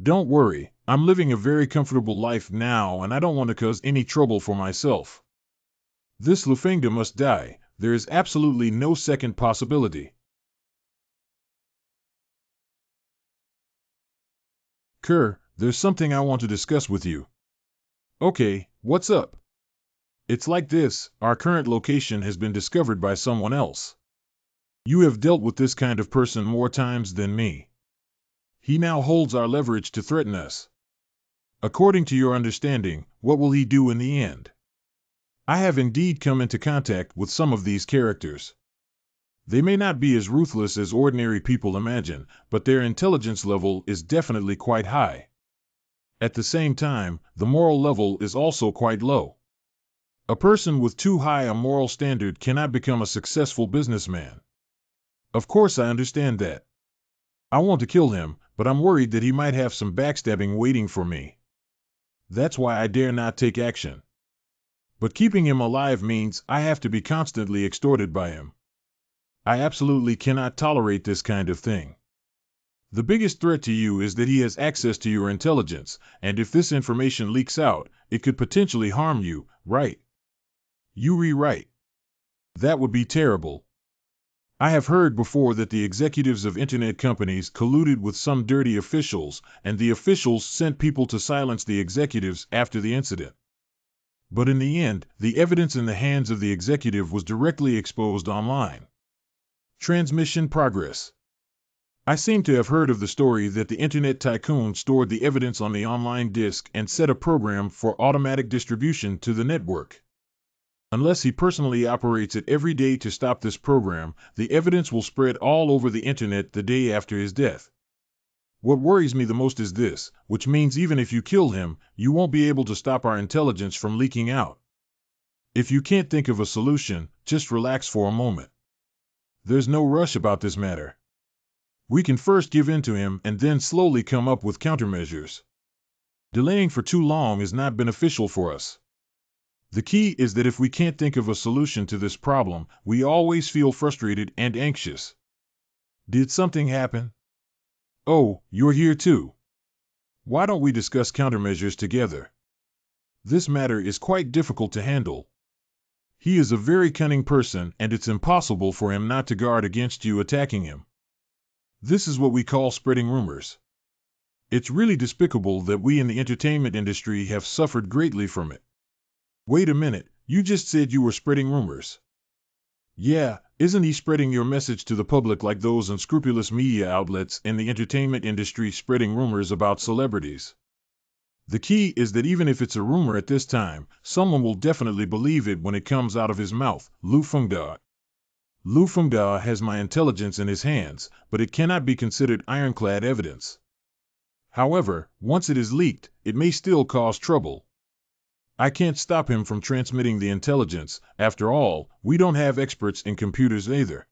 Don't worry, I'm living a very comfortable life now and I don't want to cause any trouble for myself. This Lu Fengda must die, there is absolutely no second possibility. Kerr, there's something I want to discuss with you. Okay, what's up? It's like this, our current location has been discovered by someone else. You have dealt with this kind of person more times than me. He now holds our leverage to threaten us. According to your understanding, what will he do in the end? I have indeed come into contact with some of these characters. They may not be as ruthless as ordinary people imagine, but their intelligence level is definitely quite high. At the same time, the moral level is also quite low. A person with too high a moral standard cannot become a successful businessman. Of course I understand that. I want to kill him, but I'm worried that he might have some backstabbing waiting for me. That's why I dare not take action. But keeping him alive means I have to be constantly extorted by him. I absolutely cannot tolerate this kind of thing. The biggest threat to you is that he has access to your intelligence, and if this information leaks out, it could potentially harm you, right? You rewrite. That would be terrible. I have heard before that the executives of internet companies colluded with some dirty officials, and the officials sent people to silence the executives after the incident. But in the end, the evidence in the hands of the executive was directly exposed online. Transmission progress. I seem to have heard of the story that the internet tycoon stored the evidence on the online disk and set a program for automatic distribution to the network. Unless he personally operates it every day to stop this program, the evidence will spread all over the internet the day after his death. What worries me the most is this, which means even if you kill him, you won't be able to stop our intelligence from leaking out. If you can't think of a solution, just relax for a moment. There's no rush about this matter. We can first give in to him and then slowly come up with countermeasures. Delaying for too long is not beneficial for us. The key is that if we can't think of a solution to this problem, we always feel frustrated and anxious. Did something happen? Oh, you're here too. Why don't we discuss countermeasures together? This matter is quite difficult to handle. He is a very cunning person, and it's impossible for him not to guard against you attacking him. This is what we call spreading rumors. It's really despicable that we in the entertainment industry have suffered greatly from it. Wait a minute, you just said you were spreading rumors. Yeah, isn't he spreading your message to the public like those unscrupulous media outlets in the entertainment industry spreading rumors about celebrities? The key is that even if it's a rumor at this time, someone will definitely believe it when it comes out of his mouth. Lu Fengda. Lu Fengda has my intelligence in his hands, but it cannot be considered ironclad evidence. However, once it is leaked, it may still cause trouble. I can't stop him from transmitting the intelligence. After all, we don't have experts in computers either.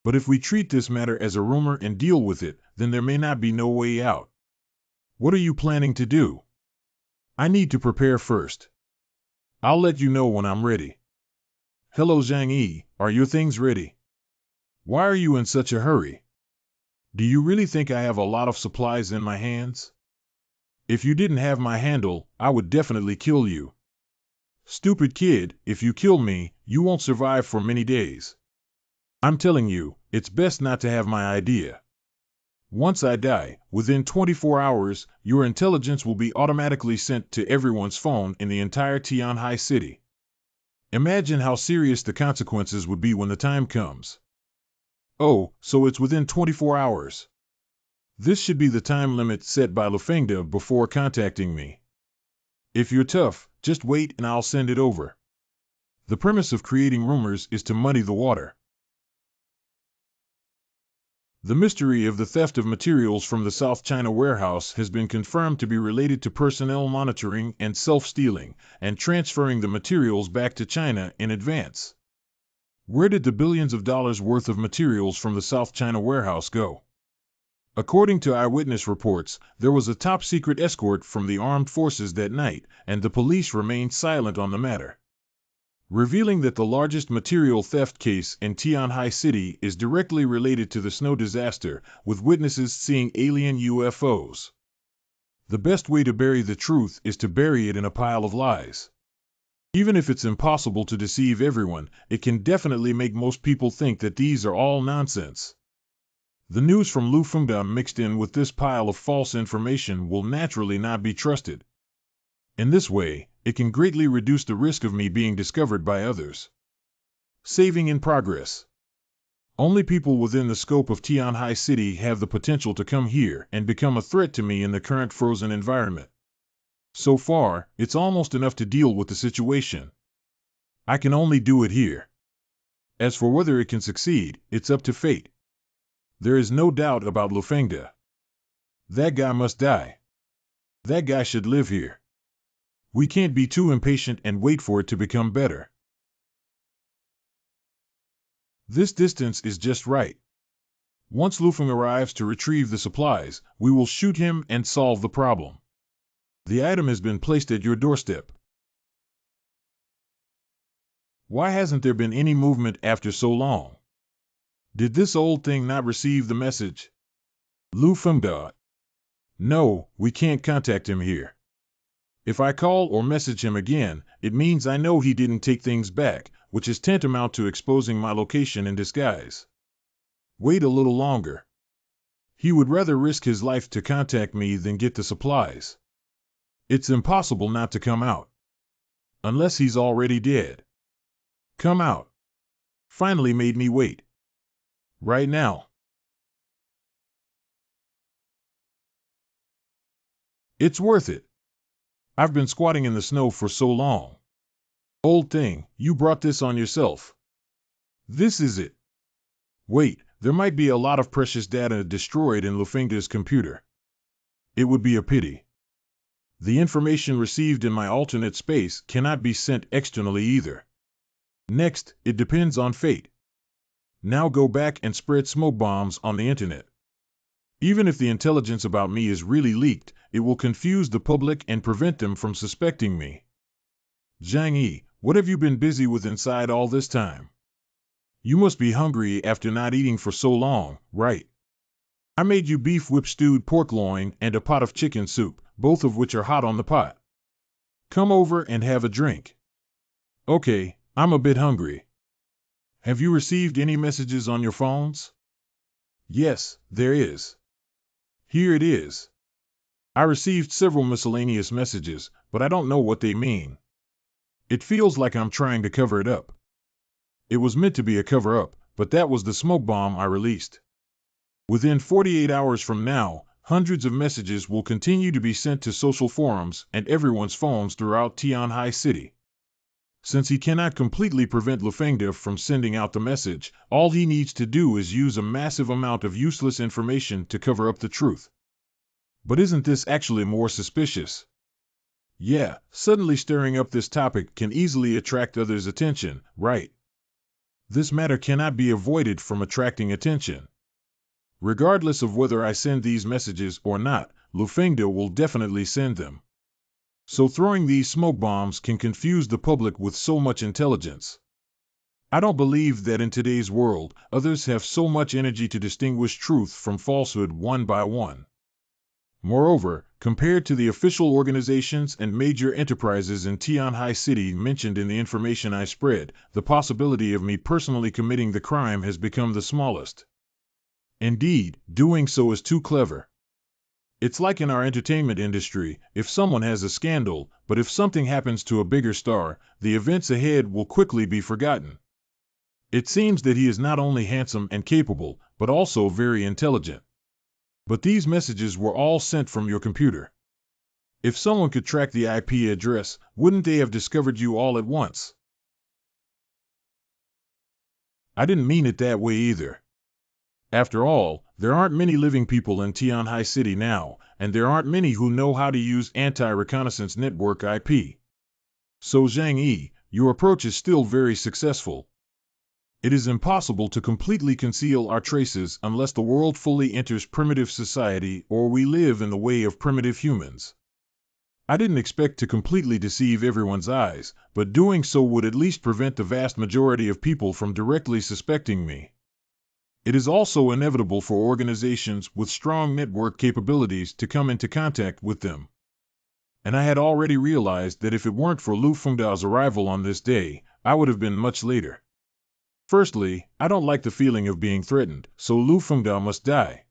But if we treat this matter as a rumor and deal with it, then there may not be no way out. What are you planning to do? I need to prepare first. I'll let you know when I'm ready. Hello Zhang Yi, are your things ready? Why are you in such a hurry? Do you really think I have a lot of supplies in my hands? If you didn't have my handle, I would definitely kill you. Stupid kid, if you kill me, you won't survive for many days. I'm telling you, it's best not to have my idea. Once I die, within 24 hours, your intelligence will be automatically sent to everyone's phone in the entire Tianhai city. Imagine how serious the consequences would be when the time comes. Oh, so it's within 24 hours. This should be the time limit set by Lu Fengda before contacting me. If you're tough, just wait and I'll send it over. The premise of creating rumors is to muddy the water. The mystery of the theft of materials from the South China warehouse has been confirmed to be related to personnel monitoring and self-stealing, and transferring the materials back to China in advance. Where did the billions of dollars worth of materials from the South China warehouse go? According to eyewitness reports, there was a top-secret escort from the armed forces that night, and the police remained silent on the matter, revealing that the largest material theft case in Tianhai City is directly related to the snow disaster, with witnesses seeing alien UFOs. The best way to bury the truth is to bury it in a pile of lies. Even if it's impossible to deceive everyone, it can definitely make most people think that these are all nonsense. The news from Lu Fengda mixed in with this pile of false information will naturally not be trusted. In this way, it can greatly reduce the risk of me being discovered by others. Saving in progress. Only people within the scope of Tianhai City have the potential to come here and become a threat to me in the current frozen environment. So far, it's almost enough to deal with the situation. I can only do it here. As for whether it can succeed, it's up to fate. There is no doubt about Lu Fengda. That guy must die. That guy should live here. We can't be too impatient and wait for it to become better. This distance is just right. Once Lu Feng arrives to retrieve the supplies, we will shoot him and solve the problem. The item has been placed at your doorstep. Why hasn't there been any movement after so long? Did this old thing not receive the message? Lufengda. No, we can't contact him here. If I call or message him again, it means I know he didn't take things back, which is tantamount to exposing my location in disguise. Wait a little longer. He would rather risk his life to contact me than get the supplies. It's impossible not to come out. Unless he's already dead. Come out. Finally made me wait. Right now. It's worth it. I've been squatting in the snow for so long. Old thing, you brought this on yourself. This is it. Wait, there might be a lot of precious data destroyed in Lufengda's computer. It would be a pity. The information received in my alternate space cannot be sent externally either. Next, it depends on fate. Now go back and spread smoke bombs on the internet. Even if the intelligence about me is really leaked, it will confuse the public and prevent them from suspecting me. Zhang Yi, what have you been busy with inside all this time? You must be hungry after not eating for so long, right? I made you beef whip stewed pork loin and a pot of chicken soup, both of which are hot on the pot. Come over and have a drink. Okay, I'm a bit hungry. Have you received any messages on your phones? Yes, there is. Here it is. I received several miscellaneous messages, but I don't know what they mean. It feels like I'm trying to cover it up. It was meant to be a cover-up, but that was the smoke bomb I released. Within 48 hours from now, hundreds of messages will continue to be sent to social forums and everyone's phones throughout Tianhai City. Since he cannot completely prevent Lufengda from sending out the message, all he needs to do is use a massive amount of useless information to cover up the truth. But isn't this actually more suspicious? Yeah, suddenly stirring up this topic can easily attract others' attention, right? This matter cannot be avoided from attracting attention. Regardless of whether I send these messages or not, Lufengda will definitely send them. So throwing these smoke bombs can confuse the public with so much intelligence. I don't believe that in today's world, others have so much energy to distinguish truth from falsehood one by one. Moreover, compared to the official organizations and major enterprises in Tianhai City mentioned in the information I spread, the possibility of me personally committing the crime has become the smallest. Indeed, doing so is too clever. It's like in our entertainment industry, if someone has a scandal, but if something happens to a bigger star, the events ahead will quickly be forgotten. It seems that he is not only handsome and capable, but also very intelligent. But these messages were all sent from your computer. If someone could track the IP address, wouldn't they have discovered you all at once? I didn't mean it that way either. After all, there aren't many living people in Tianhai City now, and there aren't many who know how to use anti-reconnaissance network IP. So Zhang Yi, your approach is still very successful. It is impossible to completely conceal our traces unless the world fully enters primitive society or we live in the way of primitive humans. I didn't expect to completely deceive everyone's eyes, but doing so would at least prevent the vast majority of people from directly suspecting me. It is also inevitable for organizations with strong network capabilities to come into contact with them. And I had already realized that if it weren't for Lufengda's arrival on this day, I would have been much later. Firstly, I don't like the feeling of being threatened, so Lufengda must die.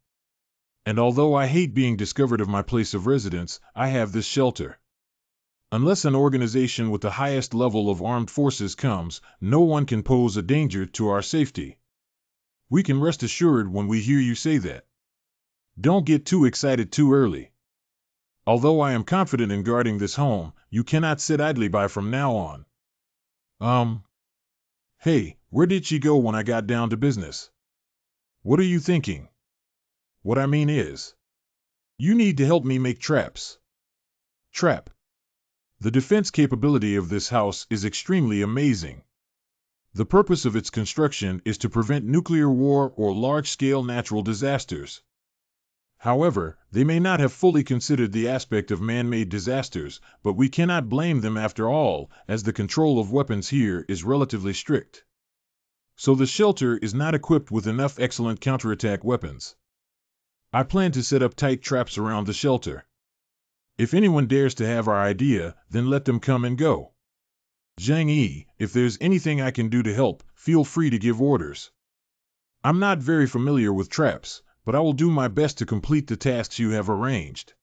And although I hate being discovered of my place of residence, I have this shelter. Unless an organization with the highest level of armed forces comes, no one can pose a danger to our safety. We can rest assured when we hear you say that. Don't get too excited too early. Although I am confident in guarding this home, you cannot sit idly by from now on. Hey, where did she go when I got down to business? What are you thinking? What I mean is, you need to help me make traps. Trap. The defense capability of this house is extremely amazing. The purpose of its construction is to prevent nuclear war or large-scale natural disasters. However, they may not have fully considered the aspect of man-made disasters, but we cannot blame them after all, as the control of weapons here is relatively strict. So the shelter is not equipped with enough excellent counterattack weapons. I plan to set up tight traps around the shelter. If anyone dares to have our idea, then let them come and go. Zhang Yi, if there's anything I can do to help, feel free to give orders. I'm not very familiar with traps, but I will do my best to complete the tasks you have arranged.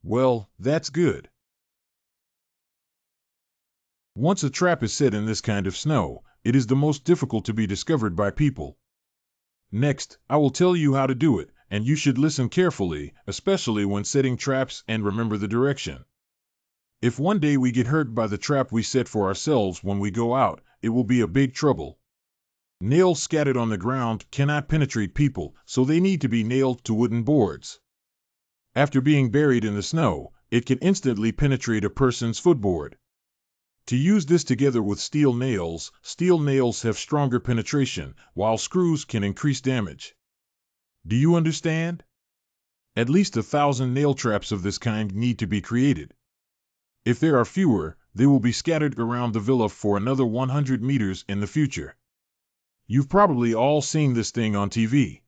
Well, that's good. Once a trap is set in this kind of snow, it is the most difficult to be discovered by people. Next, I will tell you how to do it, and you should listen carefully, especially when setting traps, and remember the direction. If one day we get hurt by the trap we set for ourselves when we go out, it will be a big trouble. Nails scattered on the ground cannot penetrate people, so they need to be nailed to wooden boards. After being buried in the snow, it can instantly penetrate a person's footboard. To use this together with steel nails have stronger penetration, while screws can increase damage. Do you understand? At least 1,000 nail traps of this kind need to be created. If there are fewer, they will be scattered around the villa for another 100 meters in the future. You've probably all seen this thing on TV.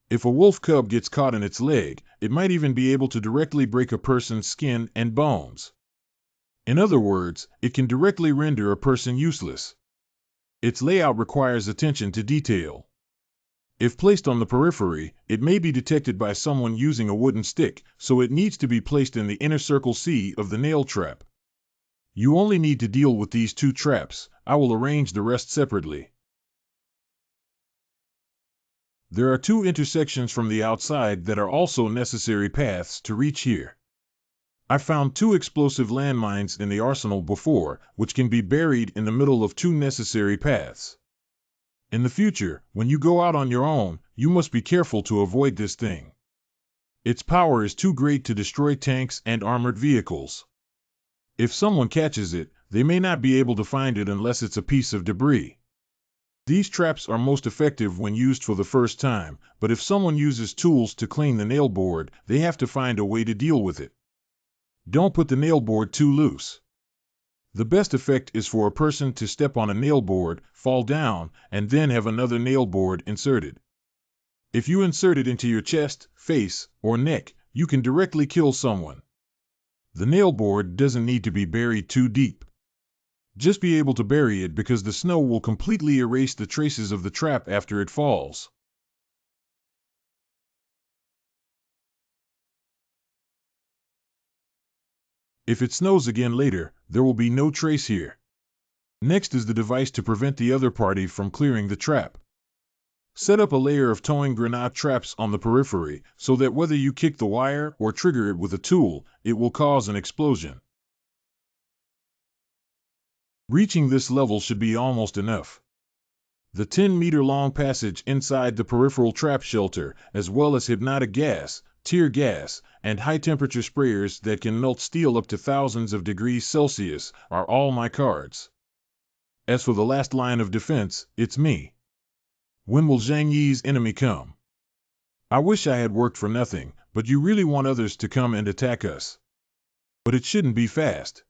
If a wolf cub gets caught in its leg, it might even be able to directly break a person's skin and bones. In other words, it can directly render a person useless. Its layout requires attention to detail. If placed on the periphery, it may be detected by someone using a wooden stick, so it needs to be placed in the inner circle C of the nail trap. You only need to deal with these 2 traps. I will arrange the rest separately. There are 2 intersections from the outside that are also necessary paths to reach here. I found 2 explosive landmines in the arsenal before, which can be buried in the middle of 2 necessary paths. In the future, when you go out on your own, you must be careful to avoid this thing. Its power is too great to destroy tanks and armored vehicles. If someone catches it, they may not be able to find it unless it's a piece of debris. These traps are most effective when used for the first time, but if someone uses tools to clean the nail board, they have to find a way to deal with it. Don't put the nail board too loose. The best effect is for a person to step on a nail board, fall down, and then have another nail board inserted. If you insert it into your chest, face, or neck, you can directly kill someone. The nail board doesn't need to be buried too deep. Just be able to bury it because the snow will completely erase the traces of the trap after it falls. If it snows again later, there will be no trace here. Next is the device to prevent the other party from clearing the trap. Set up a layer of towing grenade traps on the periphery so that whether you kick the wire or trigger it with a tool, it will cause an explosion. Reaching this level should be almost enough. The 10-meter-long passage inside the peripheral trap shelter, as well as hypnotic gas, tear gas, and high-temperature sprayers that can melt steel up to thousands of degrees Celsius, are all my cards. As for the last line of defense, it's me. When will Zhang Yi's enemy come? I wish I had worked for nothing, but you really want others to come and attack us. But it shouldn't be fast.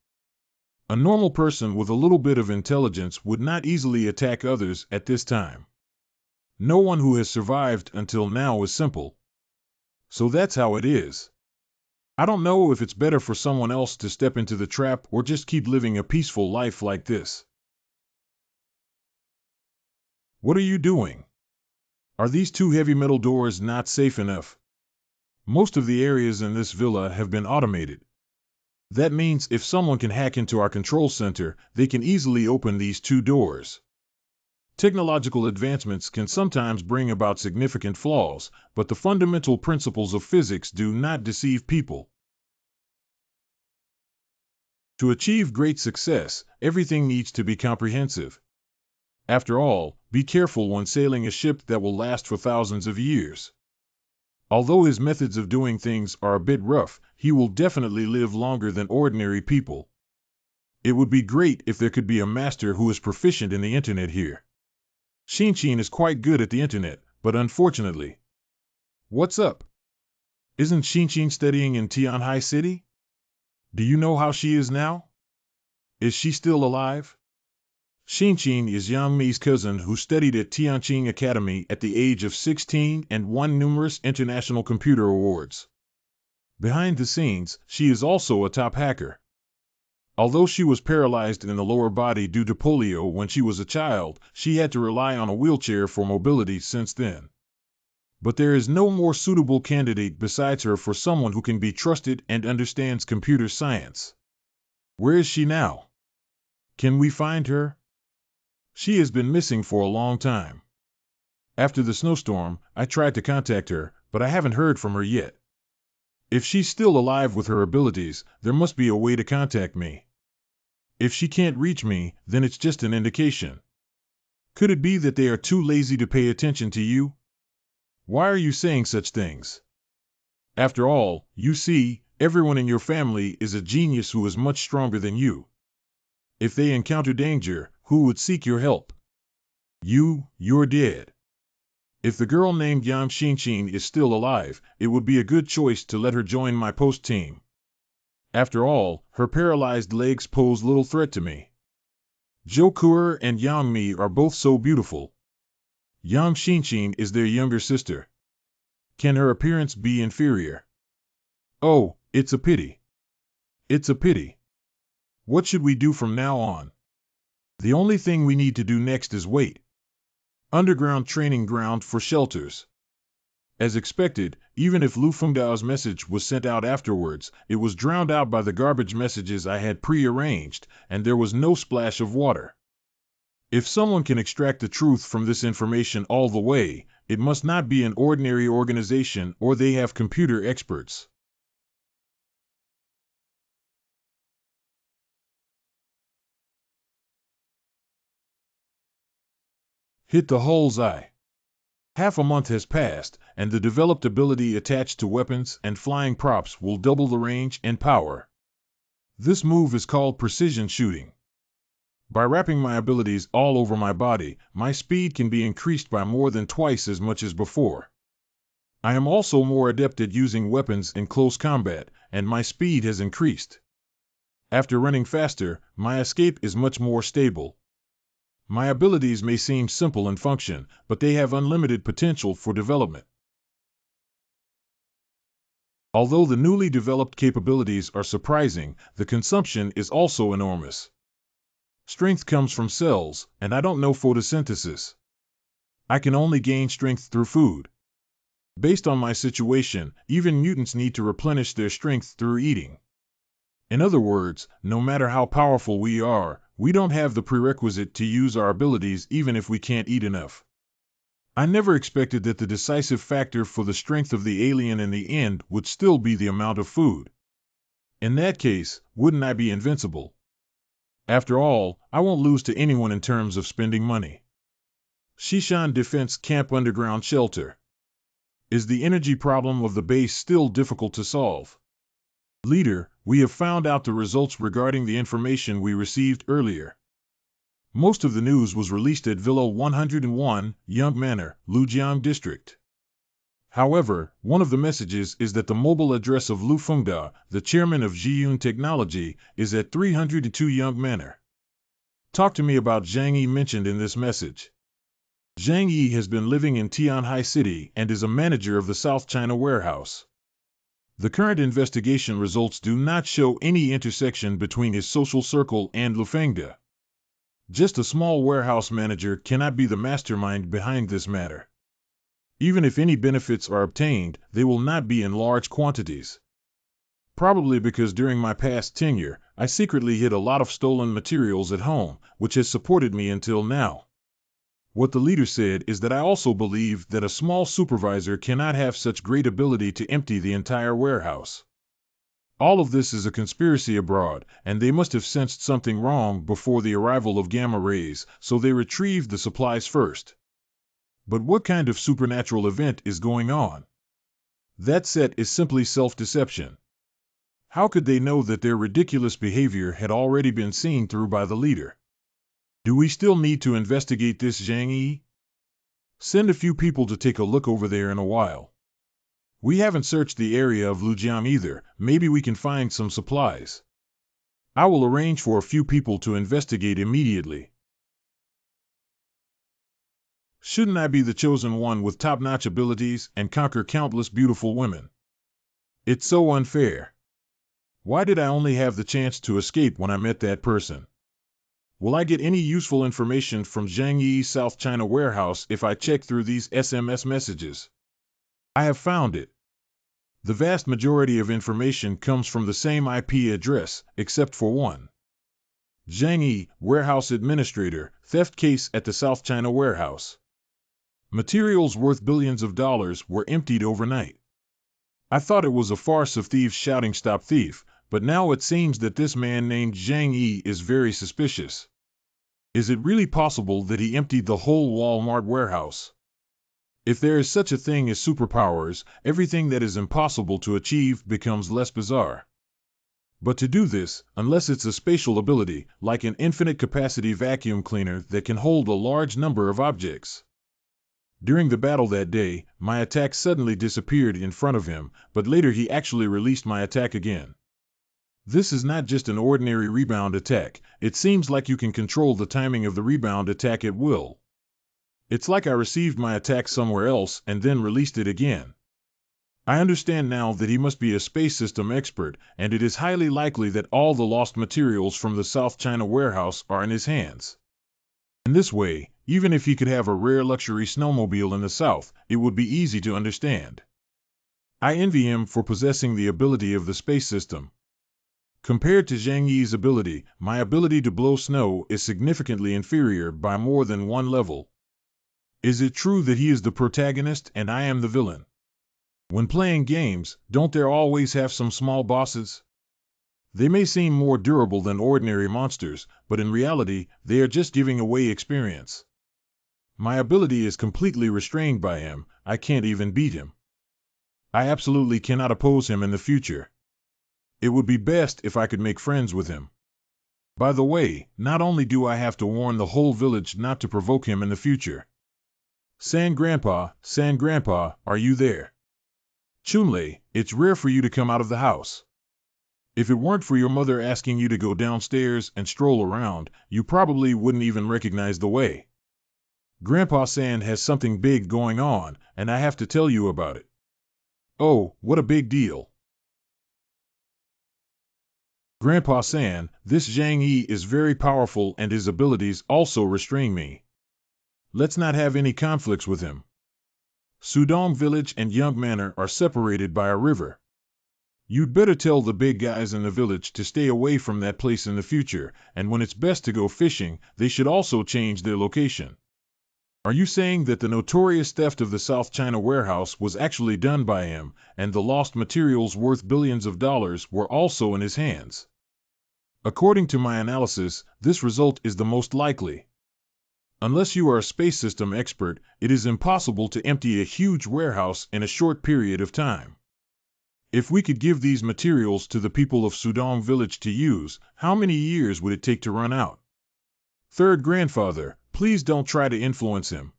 A normal person with a little bit of intelligence would not easily attack others at this time. No one who has survived until now is simple. So that's how it is. I don't know if it's better for someone else to step into the trap or just keep living a peaceful life like this. What are you doing? Are these 2 heavy metal doors not safe enough? Most of the areas in this villa have been automated. That means if someone can hack into our control center, they can easily open these 2 doors. Technological advancements can sometimes bring about significant flaws, but the fundamental principles of physics do not deceive people. To achieve great success, everything needs to be comprehensive. After all, be careful when sailing a ship that will last for thousands of years. Although his methods of doing things are a bit rough, he will definitely live longer than ordinary people. It would be great if there could be a master who is proficient in the internet here. Xinshin is quite good at the internet, but unfortunately. What's up? Isn't Xinshin studying in Tianhai City? Do you know how she is now? Is she still alive? Xinqin is Yang Mi's cousin who studied at Tianqing Academy at the age of 16 and won numerous international computer awards. Behind the scenes, she is also a top hacker. Although she was paralyzed in the lower body due to polio when she was a child, she had to rely on a wheelchair for mobility since then. But there is no more suitable candidate besides her for someone who can be trusted and understands computer science. Where is she now? Can we find her? She has been missing for a long time. After the snowstorm, I tried to contact her, but I haven't heard from her yet. If she's still alive with her abilities, there must be a way to contact me. If she can't reach me, then it's just an indication. Could it be that they are too lazy to pay attention to you? Why are you saying such things? After all, you see, everyone in your family is a genius who is much stronger than you. If they encounter danger, who would seek your help? You're dead. If the girl named Yang Xinqin is still alive, it would be a good choice to let her join my post team. After all, her paralyzed legs pose little threat to me. Zhou Kuer and Yang Mi are both so beautiful. Yang Xinqin is their younger sister. Can her appearance be inferior? Oh, it's a pity. It's a pity. What should we do from now on? The only thing we need to do next is wait. Underground training ground for shelters. As expected, even if Lu Fengdao's message was sent out afterwards, it was drowned out by the garbage messages I had pre-arranged, and there was no splash of water. If someone can extract the truth from this information all the way, it must not be an ordinary organization or they have computer experts. Hit the bull's eye. Half a month has passed, and the developed ability attached to weapons and flying props will double the range and power. This move is called precision shooting. By wrapping my abilities all over my body, my speed can be increased by more than twice as much as before. I am also more adept at using weapons in close combat, and my speed has increased. After running faster, my escape is much more stable. My abilities may seem simple in function, but they have unlimited potential for development. Although the newly developed capabilities are surprising, the consumption is also enormous. Strength comes from cells, and I don't know photosynthesis. I can only gain strength through food. Based on my situation, even mutants need to replenish their strength through eating. In other words, no matter how powerful we are, we don't have the prerequisite to use our abilities even if we can't eat enough. I never expected that the decisive factor for the strength of the alien in the end would still be the amount of food. In that case, wouldn't I be invincible? After all, I won't lose to anyone in terms of spending money. Shishan Defense Camp Underground Shelter. Is the energy problem of the base still difficult to solve? Leader, we have found out the results regarding the information we received earlier. Most of the news was released at Villa 101, Young Manor, Lujiang District. However, one of the messages is that the mobile address of Lu Fengda, the chairman of Zhiyun Technology, is at 302 Young Manor. Talk to me about Zhang Yi mentioned in this message. Zhang Yi has been living in Tianhai City and is a manager of the South China warehouse. The current investigation results do not show any intersection between his social circle and Lu Fengda. Just a small warehouse manager cannot be the mastermind behind this matter. Even if any benefits are obtained, they will not be in large quantities. Probably because during my past tenure, I secretly hid a lot of stolen materials at home, which has supported me until now. What the leader said is that I also believe that a small supervisor cannot have such great ability to empty the entire warehouse. All of this is a conspiracy abroad, and they must have sensed something wrong before the arrival of gamma rays, so they retrieved the supplies first. But what kind of supernatural event is going on? That set is simply self-deception. How could they know that their ridiculous behavior had already been seen through by the leader? Do we still need to investigate this Zhang Yi? Send a few people to take a look over there in a while. We haven't searched the area of Lujiang either, maybe we can find some supplies. I will arrange for a few people to investigate immediately. Shouldn't I be the chosen one with top-notch abilities and conquer countless beautiful women? It's so unfair. Why did I only have the chance to escape when I met that person? Will I get any useful information from Zhang Yi's South China warehouse if I check through these SMS messages? I have found it. The vast majority of information comes from the same IP address, except for one. Zhang Yi, warehouse administrator, theft case at the South China warehouse. Materials worth billions of dollars were emptied overnight. I thought it was a farce of thieves shouting "Stop thief," but now it seems that this man named Zhang Yi is very suspicious. Is it really possible that he emptied the whole Walmart warehouse? If there is such a thing as superpowers, everything that is impossible to achieve becomes less bizarre. But to do this, unless it's a spatial ability, like an infinite capacity vacuum cleaner that can hold a large number of objects. During the battle that day, my attack suddenly disappeared in front of him, but later he actually released my attack again. This is not just an ordinary rebound attack. It seems like you can control the timing of the rebound attack at will. It's like I received my attack somewhere else and then released it again. I understand now that he must be a space system expert, and it is highly likely that all the lost materials from the South China warehouse are in his hands. In this way, even if he could have a rare luxury snowmobile in the South, it would be easy to understand. I envy him for possessing the ability of the space system. Compared to Zhang Yi's ability, my ability to blow snow is significantly inferior by more than one level. Is it true that he is the protagonist and I am the villain? When playing games, don't there always have some small bosses? They may seem more durable than ordinary monsters, but in reality, they are just giving away experience. My ability is completely restrained by him. I can't even beat him. I absolutely cannot oppose him in the future. It would be best if I could make friends with him. By the way, not only do I have to warn the whole village not to provoke him in the future. San Grandpa, are you there? Chunlei, it's rare for you to come out of the house. If it weren't for your mother asking you to go downstairs and stroll around, you probably wouldn't even recognize the way. Grandpa San has something big going on, and I have to tell you about it. Oh, what a big deal. Grandpa San, this Zhang Yi is very powerful and his abilities also restrain me. Let's not have any conflicts with him. Sudong Village and Young Manor are separated by a river. You'd better tell the big guys in the village to stay away from that place in the future, and when it's best to go fishing, they should also change their location. Are you saying that the notorious theft of the South China warehouse was actually done by him, and the lost materials worth billions of dollars were also in his hands? According to my analysis, this result is the most likely. Unless you are a space system expert, it is impossible to empty a huge warehouse in a short period of time. If we could give these materials to the people of Sudong Village to use, how many years would it take to run out? Third grandfather, please don't try to influence him.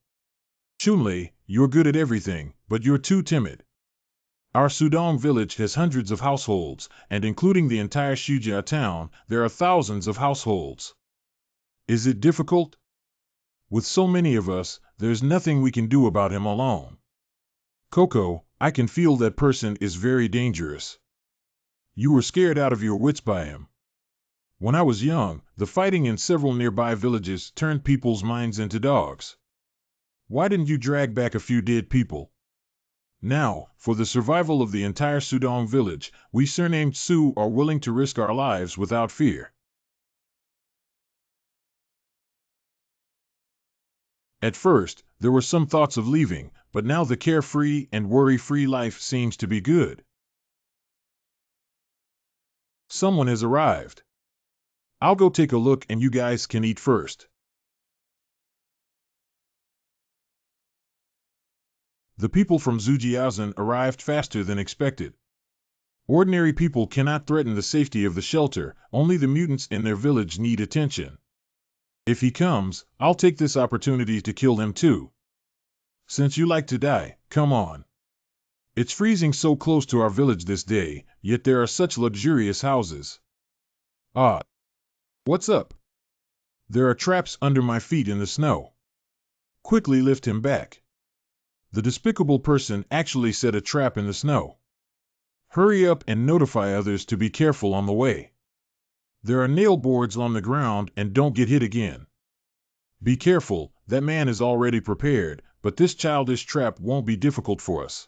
Chunlei, you're good at everything, but you're too timid. Our Sudong Village has hundreds of households, and including the entire Shujia town, there are thousands of households. Is it difficult? With so many of us, there's nothing we can do about him alone. Coco, I can feel that person is very dangerous. You were scared out of your wits by him. When I was young, the fighting in several nearby villages turned people's minds into dogs. Why didn't you drag back a few dead people? Now, for the survival of the entire Sudong village, we surnamed Su are willing to risk our lives without fear. At first, there were some thoughts of leaving, but now the carefree and worry-free life seems to be good. Someone has arrived. I'll go take a look and you guys can eat first. The people from Zhujiaozhen arrived faster than expected. Ordinary people cannot threaten the safety of the shelter, only the mutants in their village need attention. If he comes, I'll take this opportunity to kill him too. Since you like to die, come on. It's freezing so close to our village this day, yet there are such luxurious houses. Ah. What's up? There are traps under my feet in the snow. Quickly lift him back. The despicable person actually set a trap in the snow. Hurry up and notify others to be careful on the way. There are nail boards on the ground and don't get hit again. Be careful, that man is already prepared, but this childish trap won't be difficult for us.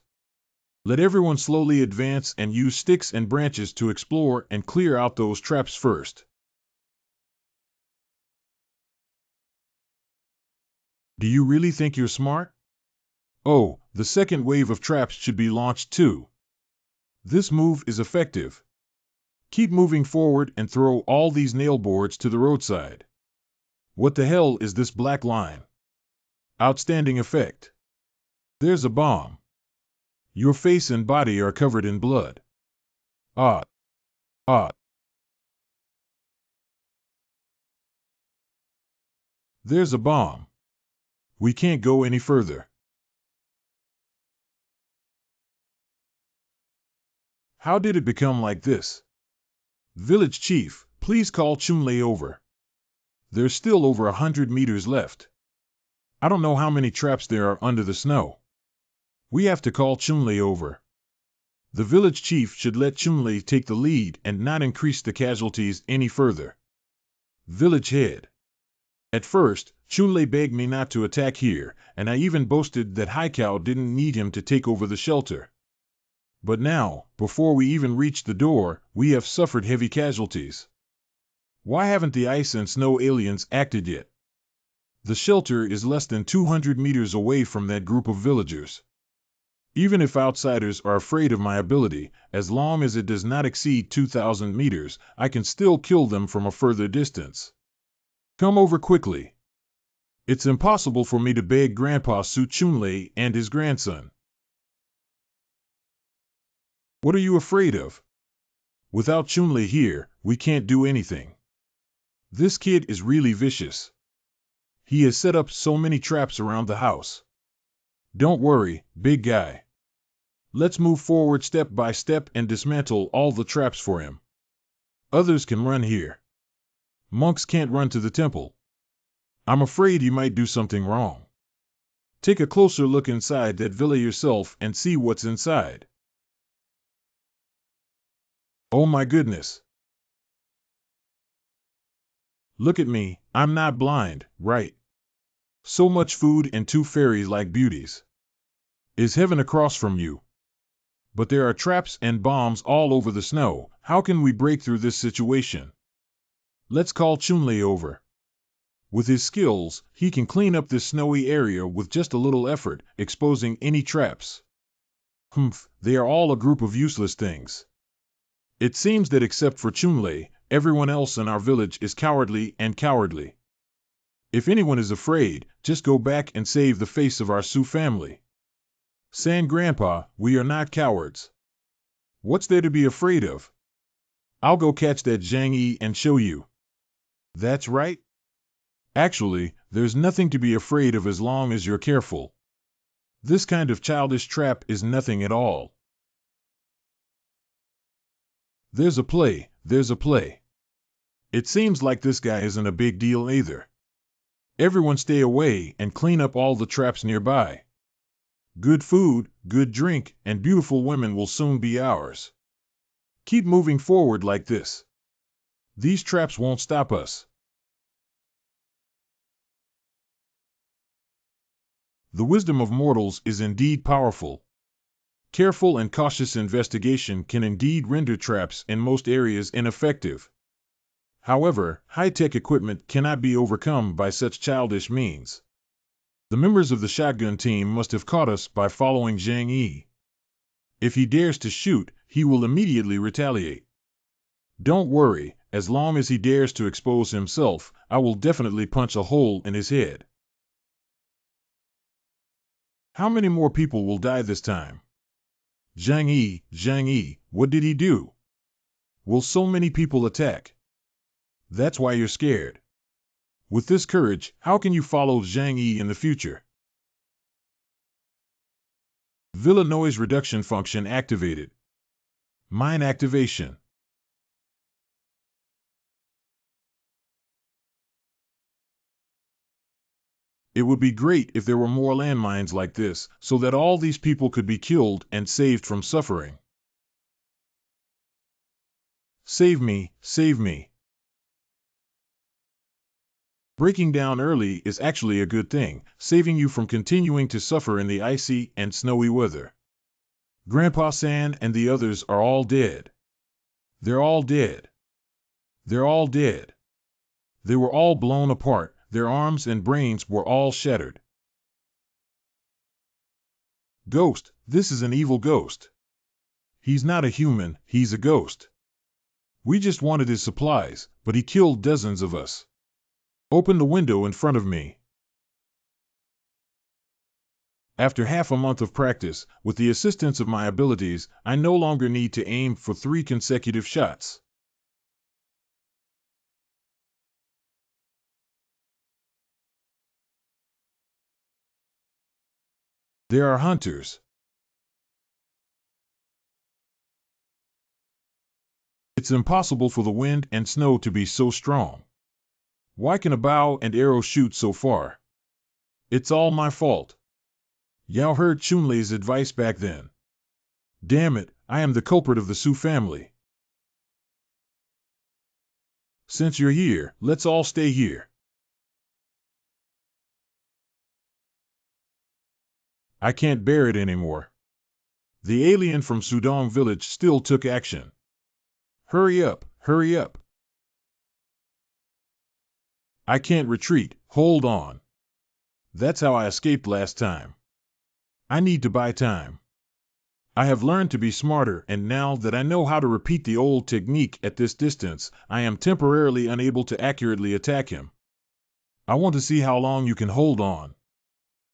Let everyone slowly advance and use sticks and branches to explore and clear out those traps first. Do you really think you're smart? Oh, the second wave of traps should be launched too. This move is effective. Keep moving forward and throw all these nail boards to the roadside. What the hell is this black line? Outstanding effect. There's a bomb. Your face and body are covered in blood. Ah. Ah. There's a bomb. We can't go any further. How did it become like this? Village Chief, please call Chunlei over. There's still over 100 meters left. I don't know how many traps there are under the snow. We have to call Chunlei over. The village chief should let Chunlei take the lead and not increase the casualties any further. Village head. At first, Chunlei begged me not to attack here, and I even boasted that Haikao didn't need him to take over the shelter. But now, before we even reach the door, we have suffered heavy casualties. Why haven't the ice and snow aliens acted yet? The shelter is less than 200 meters away from that group of villagers. Even if outsiders are afraid of my ability, as long as it does not exceed 2,000 meters, I can still kill them from a further distance. Come over quickly. It's impossible for me to beg Grandpa Su Chunlei and his grandson. What are you afraid of? Without Chunlei here, we can't do anything. This kid is really vicious. He has set up so many traps around the house. Don't worry, big guy. Let's move forward step by step and dismantle all the traps for him. Others can run here. Monks can't run to the temple. I'm afraid you might do something wrong. Take a closer look inside that villa yourself and see what's inside. Oh my goodness. Look at me, I'm not blind, right? So much food and two fairy-like beauties. Is heaven across from you? But there are traps and bombs all over the snow. How can we break through this situation? Let's call Chunlei over. With his skills, he can clean up this snowy area with just a little effort, exposing any traps. Humph, they are all a group of useless things. It seems that except for Chunlei, everyone else in our village is cowardly and cowardly. If anyone is afraid, just go back and save the face of our Su family. San Grandpa, we are not cowards. What's there to be afraid of? I'll go catch that Zhang Yi and show you. That's right. Actually, there's nothing to be afraid of as long as you're careful. This kind of childish trap is nothing at all. There's a play. It seems like this guy isn't a big deal either. Everyone stay away and clean up all the traps nearby. Good food, good drink, and beautiful women will soon be ours. Keep moving forward like this. These traps won't stop us. The wisdom of mortals is indeed powerful. Careful and cautious investigation can indeed render traps in most areas ineffective. However, high-tech equipment cannot be overcome by such childish means. The members of the shotgun team must have caught us by following Zhang Yi. If he dares to shoot, he will immediately retaliate. Don't worry, as long as he dares to expose himself, I will definitely punch a hole in his head. How many more people will die this time? Zhang Yi, what did he do? Will so many people attack? That's why you're scared. With this courage, how can you follow Zhang Yi in the future? Villa noise reduction function activated. Mine activation. It would be great if there were more landmines like this, so that all these people could be killed and saved from suffering. Save me, save me. Breaking down early is actually a good thing, saving you from continuing to suffer in the icy and snowy weather. Grandpa San and the others are all dead. They're all dead. They're all dead. They were all blown apart, their arms and brains were all shattered. Ghost, this is an evil ghost. He's not a human, he's a ghost. We just wanted his supplies, but he killed dozens of us. Open the window in front of me. After half a month of practice, with the assistance of my abilities, I no longer need to aim for 3 consecutive shots. There are hunters. It's impossible for the wind and snow to be so strong. Why can a bow and arrow shoot so far? It's all my fault. Yao heard Chunlei's advice back then. Damn it, I am the culprit of the Su family. Since you're here, let's all stay here. I can't bear it anymore. The alien from Sudong village still took action. Hurry up, hurry up. I can't retreat, hold on. That's how I escaped last time. I need to buy time. I have learned to be smarter, and now that I know how to repeat the old technique at this distance, I am temporarily unable to accurately attack him. I want to see how long you can hold on,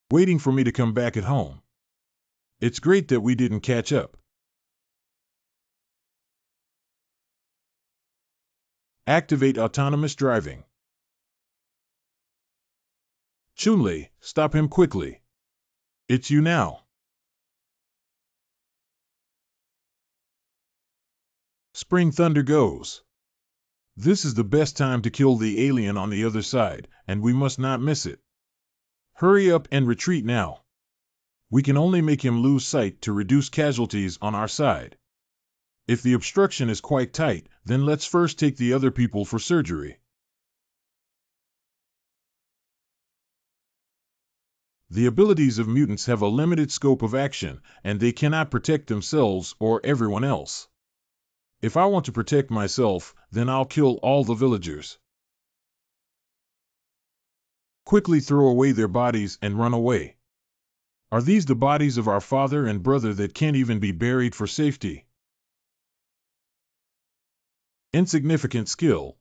waiting for me to come back at home. It's great that we didn't catch up. Activate autonomous driving. Chunlei, stop him quickly. It's you now. Spring Thunder goes. This is the best time to kill the alien on the other side, and we must not miss it. Hurry up and retreat now. We can only make him lose sight to reduce casualties on our side. If the obstruction is quite tight, then let's first take the other people for surgery. The abilities of mutants have a limited scope of action, and they cannot protect themselves or everyone else. If I want to protect myself, then I'll kill all the villagers. Quickly throw away their bodies and run away. Are these the bodies of our father and brother that can't even be buried for safety? Insignificant skill.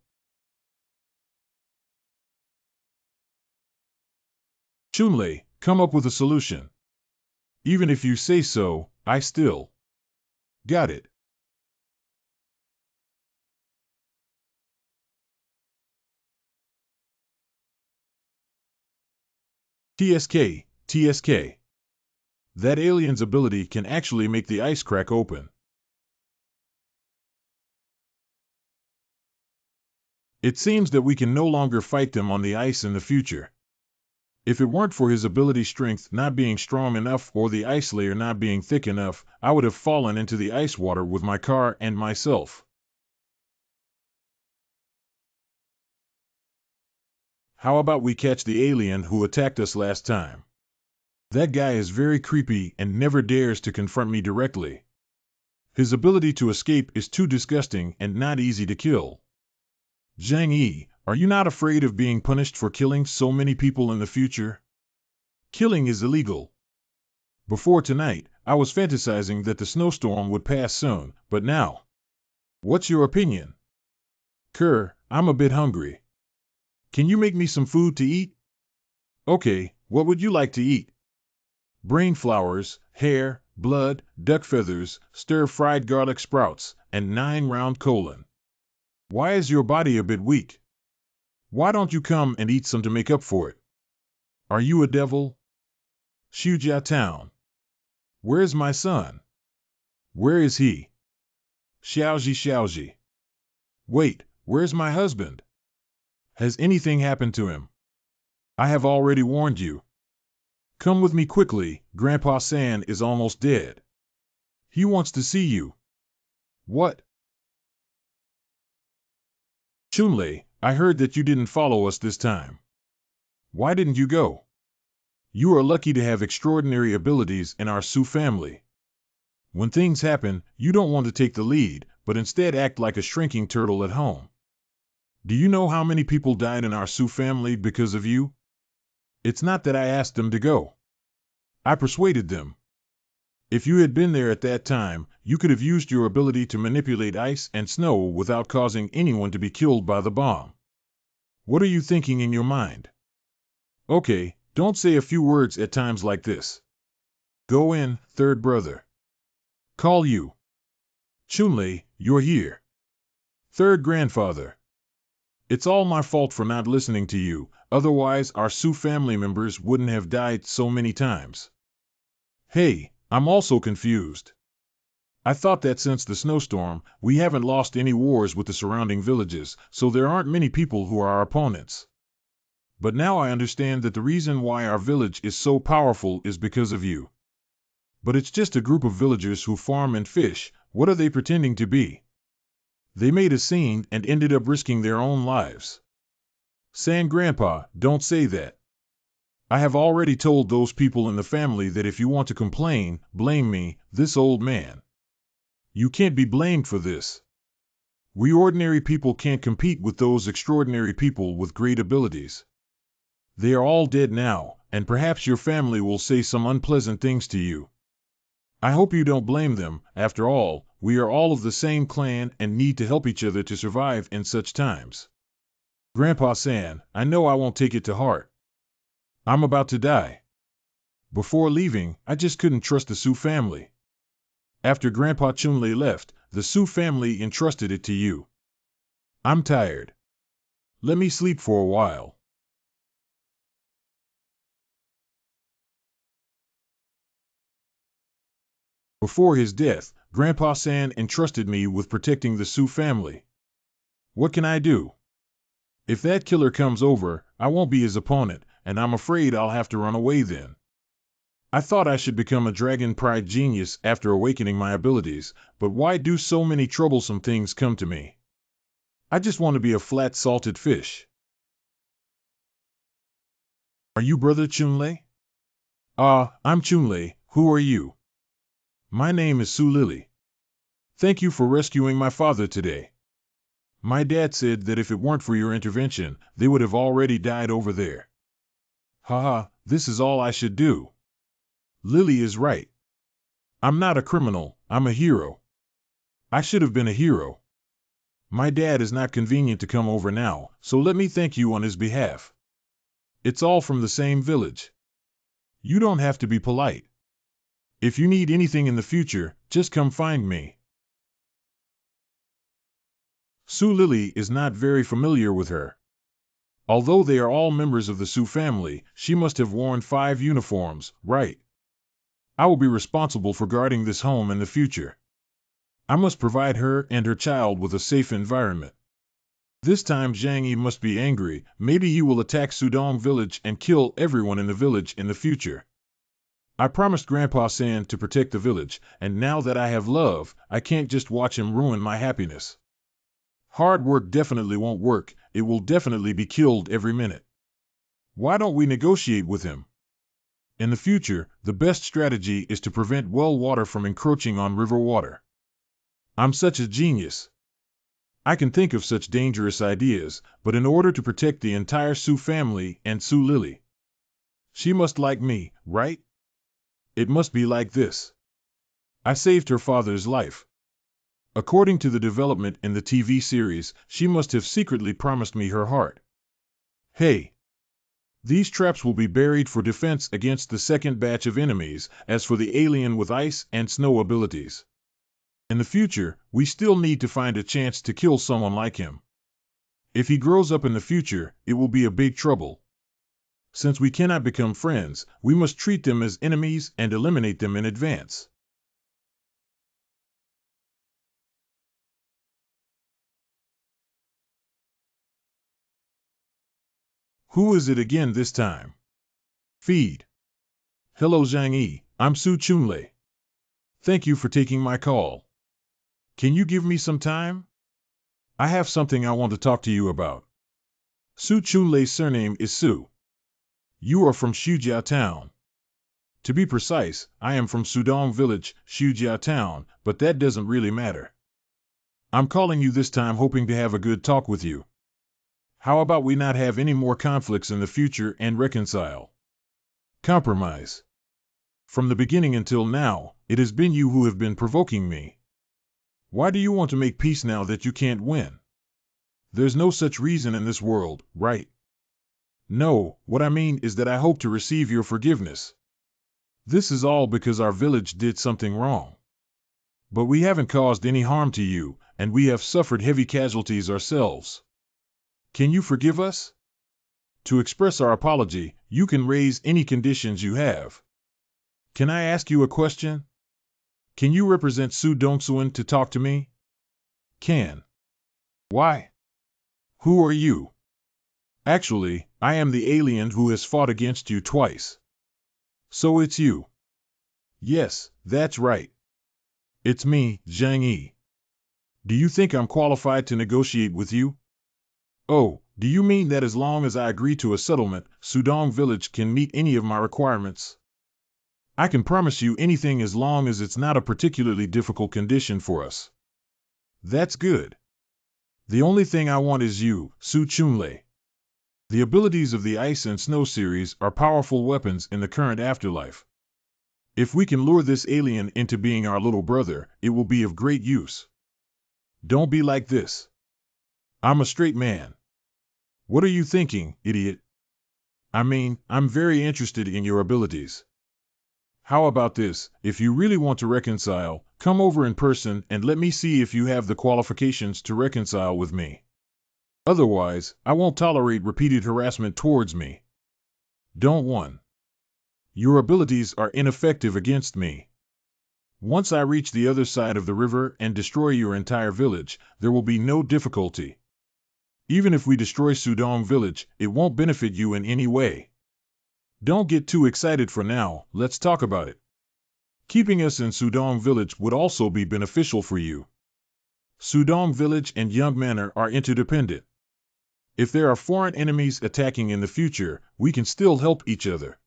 Chunlei, come up with a solution. Even if you say so, I still. Got it. TSK, TSK. That alien's ability can actually make the ice crack open. It seems that we can no longer fight them on the ice in the future. If it weren't for his ability strength not being strong enough or the ice layer not being thick enough, I would have fallen into the ice water with my car and myself. How about we catch the alien who attacked us last time? That guy is very creepy and never dares to confront me directly. His ability to escape is too disgusting and not easy to kill. Zhang Yi, are you not afraid of being punished for killing so many people in the future? Killing is illegal. Before tonight, I was fantasizing that the snowstorm would pass soon, but now. What's your opinion? Kerr, I'm a bit hungry. Can you make me some food to eat? Okay, what would you like to eat? Brain flowers, hair, blood, duck feathers, stir-fried garlic sprouts, and 9 round colon. Why is your body a bit weak? Why don't you come and eat some to make up for it? Are you a devil? Shujia Town. Where's my son? Where is he? Xiaoji Xiaoji. Wait, where's my husband? Has anything happened to him? I have already warned you. Come with me quickly, Grandpa San is almost dead. He wants to see you. What? Chunlei, I heard that you didn't follow us this time. Why didn't you go? You are lucky to have extraordinary abilities in our Su family. When things happen, you don't want to take the lead, but instead act like a shrinking turtle at home. Do you know how many people died in our Su family because of you? It's not that I asked them to go. I persuaded them. If you had been there at that time, you could have used your ability to manipulate ice and snow without causing anyone to be killed by the bomb. What are you thinking in your mind? Okay, don't say a few words at times like this. Go in, third brother. Call you. Chunlei, you're here. Third grandfather. It's all my fault for not listening to you, otherwise our Su family members wouldn't have died so many times. Hey, I'm also confused. I thought that since the snowstorm, we haven't lost any wars with the surrounding villages, so there aren't many people who are our opponents. But now I understand that the reason why our village is so powerful is because of you. But it's just a group of villagers who farm and fish. What are they pretending to be? They made a scene and ended up risking their own lives. San Grandpa, don't say that. I have already told those people in the family that if you want to complain, blame me, this old man. You can't be blamed for this. We ordinary people can't compete with those extraordinary people with great abilities. They are all dead now, and perhaps your family will say some unpleasant things to you. I hope you don't blame them. After all, we are all of the same clan and need to help each other to survive in such times. Grandpa San, I know I won't take it to heart. I'm about to die. Before leaving, I just couldn't trust the Su family. After Grandpa Chunlei left, the Su family entrusted it to you. I'm tired. Let me sleep for a while. Before his death, Grandpa San entrusted me with protecting the Su family. What can I do? If that killer comes over, I won't be his opponent, and I'm afraid I'll have to run away then. I thought I should become a dragon pride genius after awakening my abilities, but why do so many troublesome things come to me? I just want to be a flat salted fish. Are you Brother Chunlei? I'm Chunlei. Who are you? My name is Su Lily. Thank you for rescuing my father today. My dad said that if it weren't for your intervention, they would have already died over there. Haha, this is all I should do. Lily is right. I'm not a criminal, I'm a hero. I should have been a hero. My dad is not convenient to come over now, so let me thank you on his behalf. It's all from the same village. You don't have to be polite. If you need anything in the future, just come find me. Su Lily is not very familiar with her. Although they are all members of the Su family, she must have worn 5 uniforms, right? I will be responsible for guarding this home in the future. I must provide her and her child with a safe environment. This time Zhang Yi must be angry. Maybe he will attack Sudong village and kill everyone in the village in the future. I promised Grandpa San to protect the village, and now that I have love, I can't just watch him ruin my happiness. Hard work definitely won't work. It will definitely be killed every minute. Why don't we negotiate with him? In the future, the best strategy is to prevent well water from encroaching on river water. I'm such a genius. I can think of such dangerous ideas, but in order to protect the entire Su family and Su Lily. She must like me, right? It must be like this. I saved her father's life. According to the development in the TV series, she must have secretly promised me her heart. Hey! These traps will be buried for defense against the second batch of enemies, as for the alien with ice and snow abilities. In the future, we still need to find a chance to kill someone like him. If he grows up in the future, it will be a big trouble. Since we cannot become friends, we must treat them as enemies and eliminate them in advance. Who is it again this time? Feed. Hello Zhang Yi, I'm Su Chunlei. Thank you for taking my call. Can you give me some time? I have something I want to talk to you about. Su Chunlei's surname is Su. You are from Xujiao Town. To be precise, I am from Sudong Village, Xujiao Town, but that doesn't really matter. I'm calling you this time hoping to have a good talk with you. How about we not have any more conflicts in the future and reconcile? Compromise. From the beginning until now, it has been you who have been provoking me. Why do you want to make peace now that you can't win? There's no such reason in this world, right? No, what I mean is that I hope to receive your forgiveness. This is all because our village did something wrong. But we haven't caused any harm to you, and we have suffered heavy casualties ourselves. Can you forgive us? To express our apology, you can raise any conditions you have. Can I ask you a question? Can you represent Su Dongsuan to talk to me? Can. Why? Who are you? Actually, I am the alien who has fought against you twice. So it's you. Yes, that's right. It's me, Zhang Yi. Do you think I'm qualified to negotiate with you? Oh, do you mean that as long as I agree to a settlement, Sudong Village can meet any of my requirements? I can promise you anything as long as it's not a particularly difficult condition for us. That's good. The only thing I want is you, Su Chunlei. The abilities of the Ice and Snow series are powerful weapons in the current afterlife. If we can lure this alien into being our little brother, it will be of great use. Don't be like this. I'm a straight man. What are you thinking, idiot? I mean, I'm very interested in your abilities. How about this, if you really want to reconcile, come over in person and let me see if you have the qualifications to reconcile with me. Otherwise, I won't tolerate repeated harassment towards me. Don't one. Your abilities are ineffective against me. Once I reach the other side of the river and destroy your entire village, there will be no difficulty. Even if we destroy Sudong Village, it won't benefit you in any way. Don't get too excited for now, let's talk about it. Keeping us in Sudong Village would also be beneficial for you. Sudong Village and Young Manor are interdependent. If there are foreign enemies attacking in the future, we can still help each other.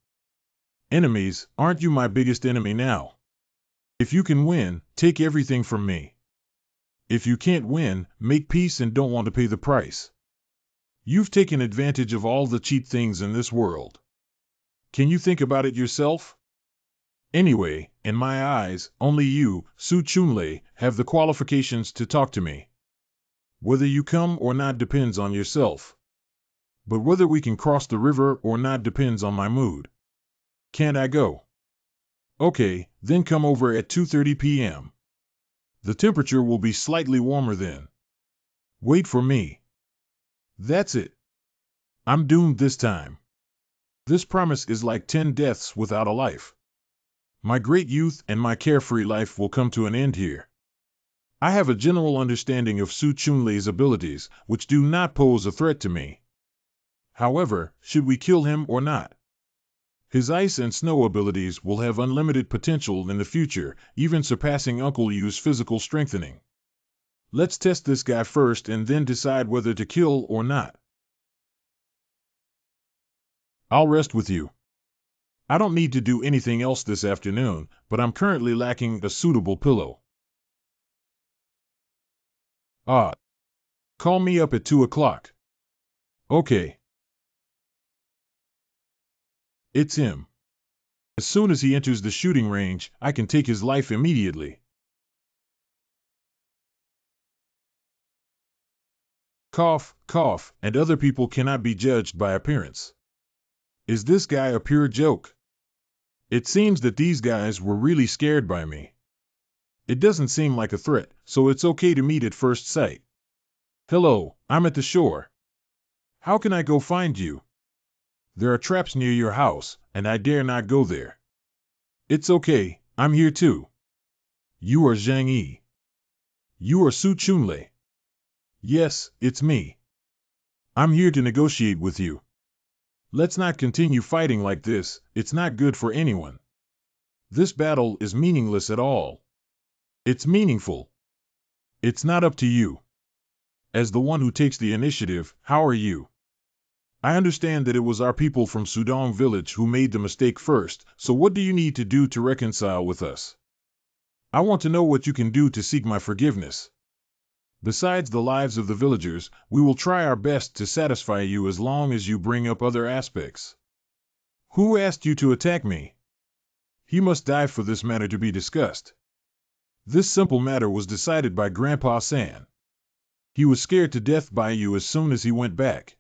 Enemies, aren't you my biggest enemy now? If you can win, take everything from me. If you can't win, make peace and don't want to pay the price. You've taken advantage of all the cheap things in this world. Can you think about it yourself? Anyway, in my eyes, only you, Su Chunlei, have the qualifications to talk to me. Whether you come or not depends on yourself. But whether we can cross the river or not depends on my mood. Can't I go? Okay, then come over at 2:30 p.m. The temperature will be slightly warmer then. Wait for me. That's it. I'm doomed this time. This promise is like 10 deaths without a life. My great youth and my carefree life will come to an end here. I have a general understanding of Su Chunlei's abilities, which do not pose a threat to me. However, should we kill him or not? His ice and snow abilities will have unlimited potential in the future, even surpassing Uncle Yu's physical strengthening. Let's test this guy first and then decide whether to kill or not. I'll rest with you. I don't need to do anything else this afternoon, but I'm currently lacking a suitable pillow. Ah. Call me up at 2 o'clock. Okay. It's him. As soon as he enters the shooting range, I can take his life immediately. Cough, cough, and other people cannot be judged by appearance. Is this guy a pure joke? It seems that these guys were really scared by me. It doesn't seem like a threat, so it's okay to meet at first sight. Hello, I'm at the shore. How can I go find you? There are traps near your house, and I dare not go there. It's okay, I'm here too. You are Zhang Yi. You are Su Chunlei. Yes, it's me. I'm here to negotiate with you. Let's not continue fighting like this, it's not good for anyone. This battle is meaningless at all. It's meaningful. It's not up to you. As the one who takes the initiative, how are you? I understand that it was our people from Sudong village who made the mistake first, so what do you need to do to reconcile with us? I want to know what you can do to seek my forgiveness. Besides the lives of the villagers, we will try our best to satisfy you as long as you bring up other aspects. Who asked you to attack me? He must die for this matter to be discussed. This simple matter was decided by Grandpa San. He was scared to death by you as soon as he went back.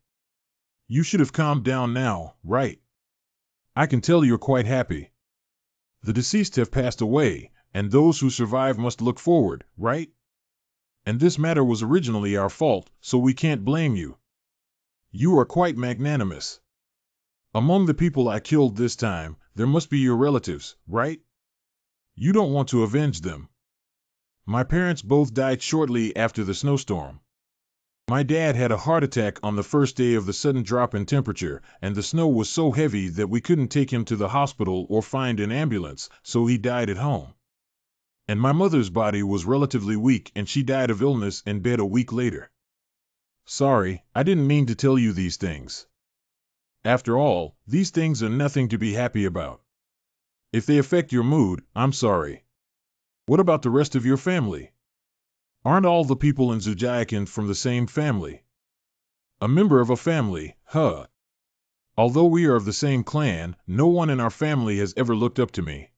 You should have calmed down now, right? I can tell you're quite happy. The deceased have passed away, and those who survive must look forward, right? And this matter was originally our fault, so we can't blame you. You are quite magnanimous. Among the people I killed this time, there must be your relatives, right? You don't want to avenge them. My parents both died shortly after the snowstorm. My dad had a heart attack on the first day of the sudden drop in temperature, and the snow was so heavy that we couldn't take him to the hospital or find an ambulance, so he died at home. And my mother's body was relatively weak and she died of illness in bed a week later. Sorry, I didn't mean to tell you these things. After all, these things are nothing to be happy about. If they affect your mood, I'm sorry. What about the rest of your family? Aren't all the people in Zujiakan from the same family? A member of a family, huh? Although we are of the same clan, no one in our family has ever looked up to me.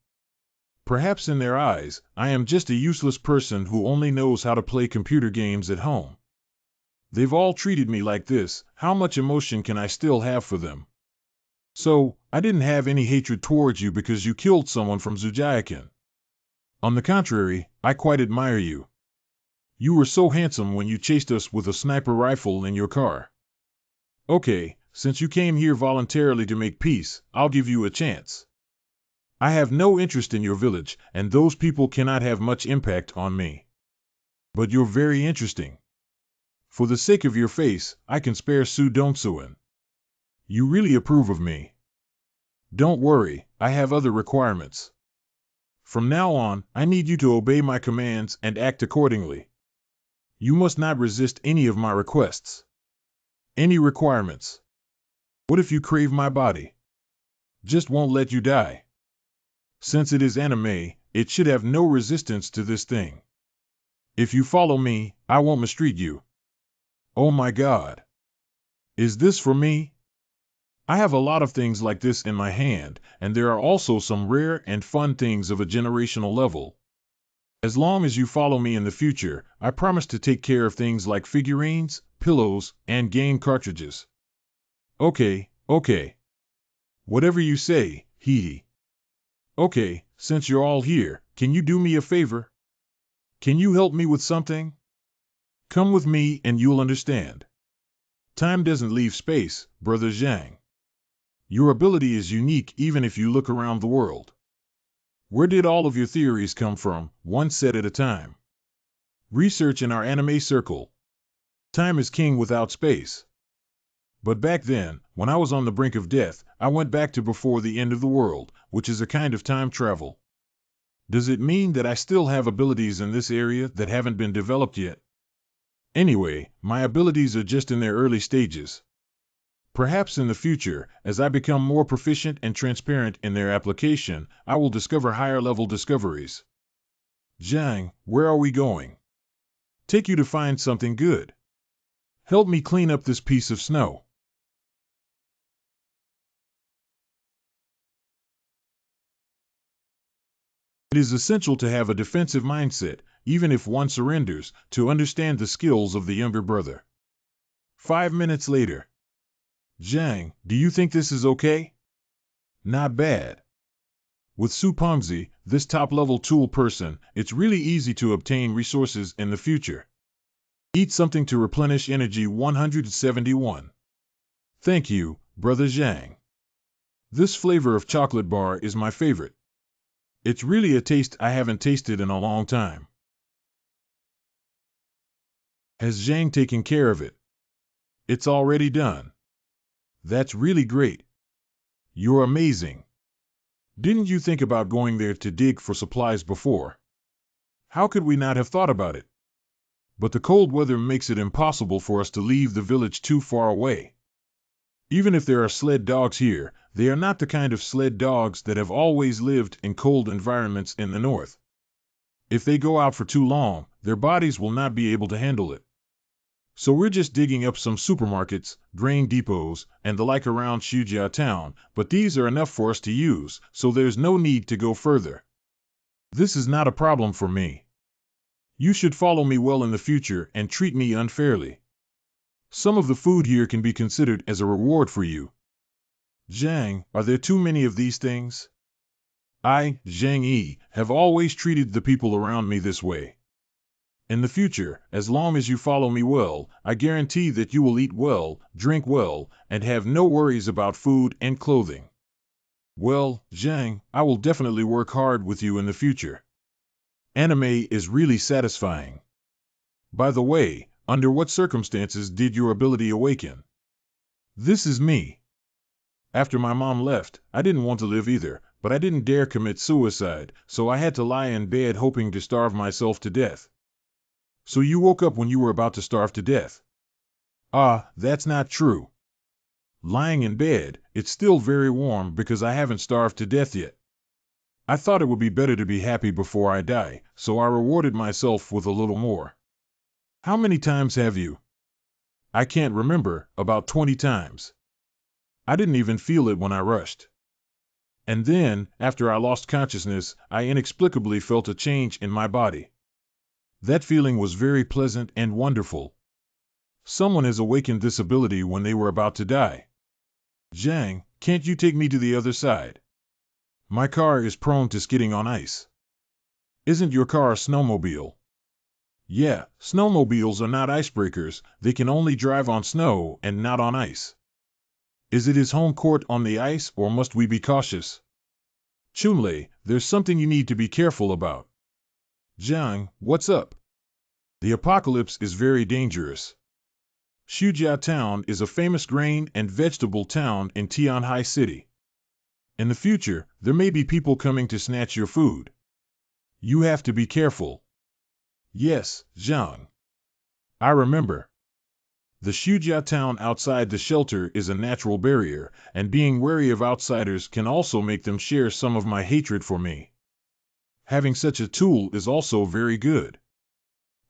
Perhaps in their eyes, I am just a useless person who only knows how to play computer games at home. They've all treated me like this, how much emotion can I still have for them? So, I didn't have any hatred towards you because you killed someone from Zujiakan. On the contrary, I quite admire you. You were so handsome when you chased us with a sniper rifle in your car. Okay, since you came here voluntarily to make peace, I'll give you a chance. I have no interest in your village, and those people cannot have much impact on me. But you're very interesting. For the sake of your face, I can spare Su Dongsuan. You really approve of me. Don't worry, I have other requirements. From now on, I need you to obey my commands and act accordingly. You must not resist any of my requests. Any requirements. What if you crave my body? Just won't let you die. Since it is anime, it should have no resistance to this thing. If you follow me, I won't mistreat you. Oh my God. Is this for me? I have a lot of things like this in my hand, and there are also some rare and fun things of a generational level. As long as you follow me in the future, I promise to take care of things like figurines, pillows, and game cartridges. Okay. Whatever you say, hee. Okay, since you're all here, can you do me a favor? Can you help me with something? Come with me and you'll understand. Time doesn't leave space, Brother Zhang. Your ability is unique even if you look around the world. Where did all of your theories come from, one set at a time? Research in our anime circle. Time is king without space. But back then, when I was on the brink of death, I went back to before the end of the world, which is a kind of time travel. Does it mean that I still have abilities in this area that haven't been developed yet? Anyway, my abilities are just in their early stages. Perhaps in the future, as I become more proficient and transparent in their application, I will discover higher-level discoveries. Zhang, where are we going? Take you to find something good. Help me clean up this piece of snow. It is essential to have a defensive mindset, even if one surrenders, to understand the skills of the younger brother. 5 minutes later. Zhang, do you think this is okay? Not bad. With Su Pengzi, this top-level tool person, it's really easy to obtain resources in the future. Eat something to replenish energy 171. Thank you, Brother Zhang. This flavor of chocolate bar is my favorite. It's really a taste I haven't tasted in a long time. Has Zhang taken care of it? It's already done. That's really great. You're amazing. Didn't you think about going there to dig for supplies before? How could we not have thought about it? But the cold weather makes it impossible for us to leave the village too far away. Even if there are sled dogs here, they are not the kind of sled dogs that have always lived in cold environments in the north. If they go out for too long, their bodies will not be able to handle it. So we're just digging up some supermarkets, grain depots, and the like around Shujia town, but these are enough for us to use, so there's no need to go further. This is not a problem for me. You should follow me well in the future and treat me unfairly. Some of the food here can be considered as a reward for you. Zhang, are there too many of these things? I, Zhang Yi, have always treated the people around me this way. In the future, as long as you follow me well, I guarantee that you will eat well, drink well, and have no worries about food and clothing. Well, Zhang, I will definitely work hard with you in the future. Anime is really satisfying. By the way, under what circumstances did your ability awaken? This is me. After my mom left, I didn't want to live either, but I didn't dare commit suicide, so I had to lie in bed hoping to starve myself to death. So you woke up when you were about to starve to death? Ah, that's not true. Lying in bed, it's still very warm because I haven't starved to death yet. I thought it would be better to be happy before I die, so I rewarded myself with a little more. How many times have you? I can't remember, about 20 times. I didn't even feel it when I rushed. And then, after I lost consciousness, I inexplicably felt a change in my body. That feeling was very pleasant and wonderful. Someone has awakened this ability when they were about to die. Zhang, can't you take me to the other side? My car is prone to skidding on ice. Isn't your car a snowmobile? Yeah, snowmobiles are not icebreakers, they can only drive on snow and not on ice. Is it his home court on the ice, or must we be cautious? Chunlei, there's something you need to be careful about. Zhang, what's up? The apocalypse is very dangerous. Shujia town is a famous grain and vegetable town in Tianhai City. In the future, there may be people coming to snatch your food. You have to be careful. Yes, Zhang. I remember. The Shujia town outside the shelter is a natural barrier, and being wary of outsiders can also make them share some of my hatred for me. Having such a tool is also very good.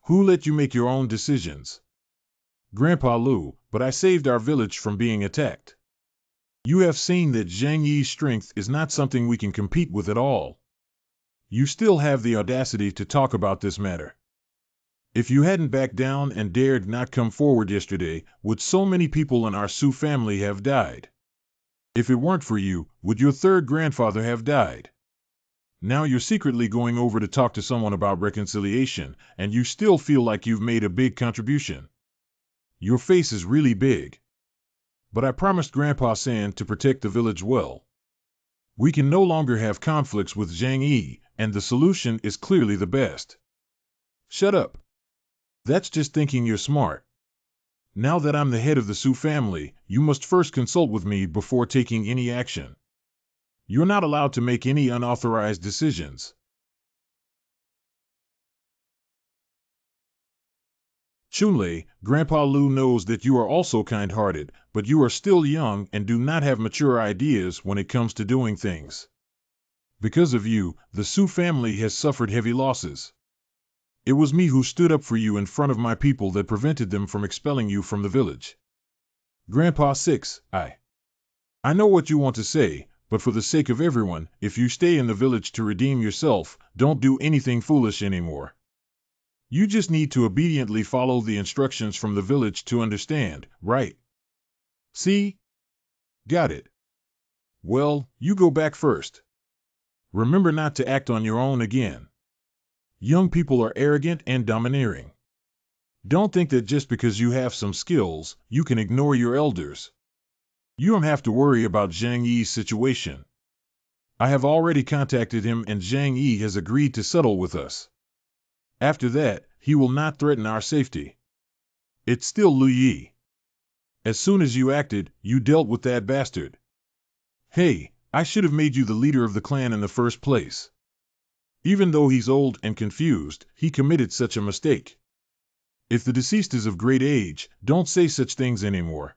Who let you make your own decisions? Grandpa Lu, but I saved our village from being attacked. You have seen that Zhang Yi's strength is not something we can compete with at all. You still have the audacity to talk about this matter. If you hadn't backed down and dared not come forward yesterday, would so many people in our Su family have died? If it weren't for you, would your third grandfather have died? Now you're secretly going over to talk to someone about reconciliation, and you still feel like you've made a big contribution. Your face is really big. But I promised Grandpa San to protect the village well. We can no longer have conflicts with Zhang Yi, and the solution is clearly the best. Shut up. That's just thinking you're smart. Now that I'm the head of the Su family, you must first consult with me before taking any action. You're not allowed to make any unauthorized decisions. Chunlei, Grandpa Lu knows that you are also kind-hearted, but you are still young and do not have mature ideas when it comes to doing things. Because of you, the Su family has suffered heavy losses. It was me who stood up for you in front of my people that prevented them from expelling you from the village. Grandpa 6, I know what you want to say, but for the sake of everyone, if you stay in the village to redeem yourself, don't do anything foolish anymore. You just need to obediently follow the instructions from the village to understand, right? See? Got it. Well, you go back first. Remember not to act on your own again. Young people are arrogant and domineering. Don't think that just because you have some skills, you can ignore your elders. You don't have to worry about Zhang Yi's situation. I have already contacted him and Zhang Yi has agreed to settle with us. After that, he will not threaten our safety. It's still Lu Yi. As soon as you acted, you dealt with that bastard. Hey, I should have made you the leader of the clan in the first place. Even though he's old and confused, he committed such a mistake. If the deceased is of great age, don't say such things anymore.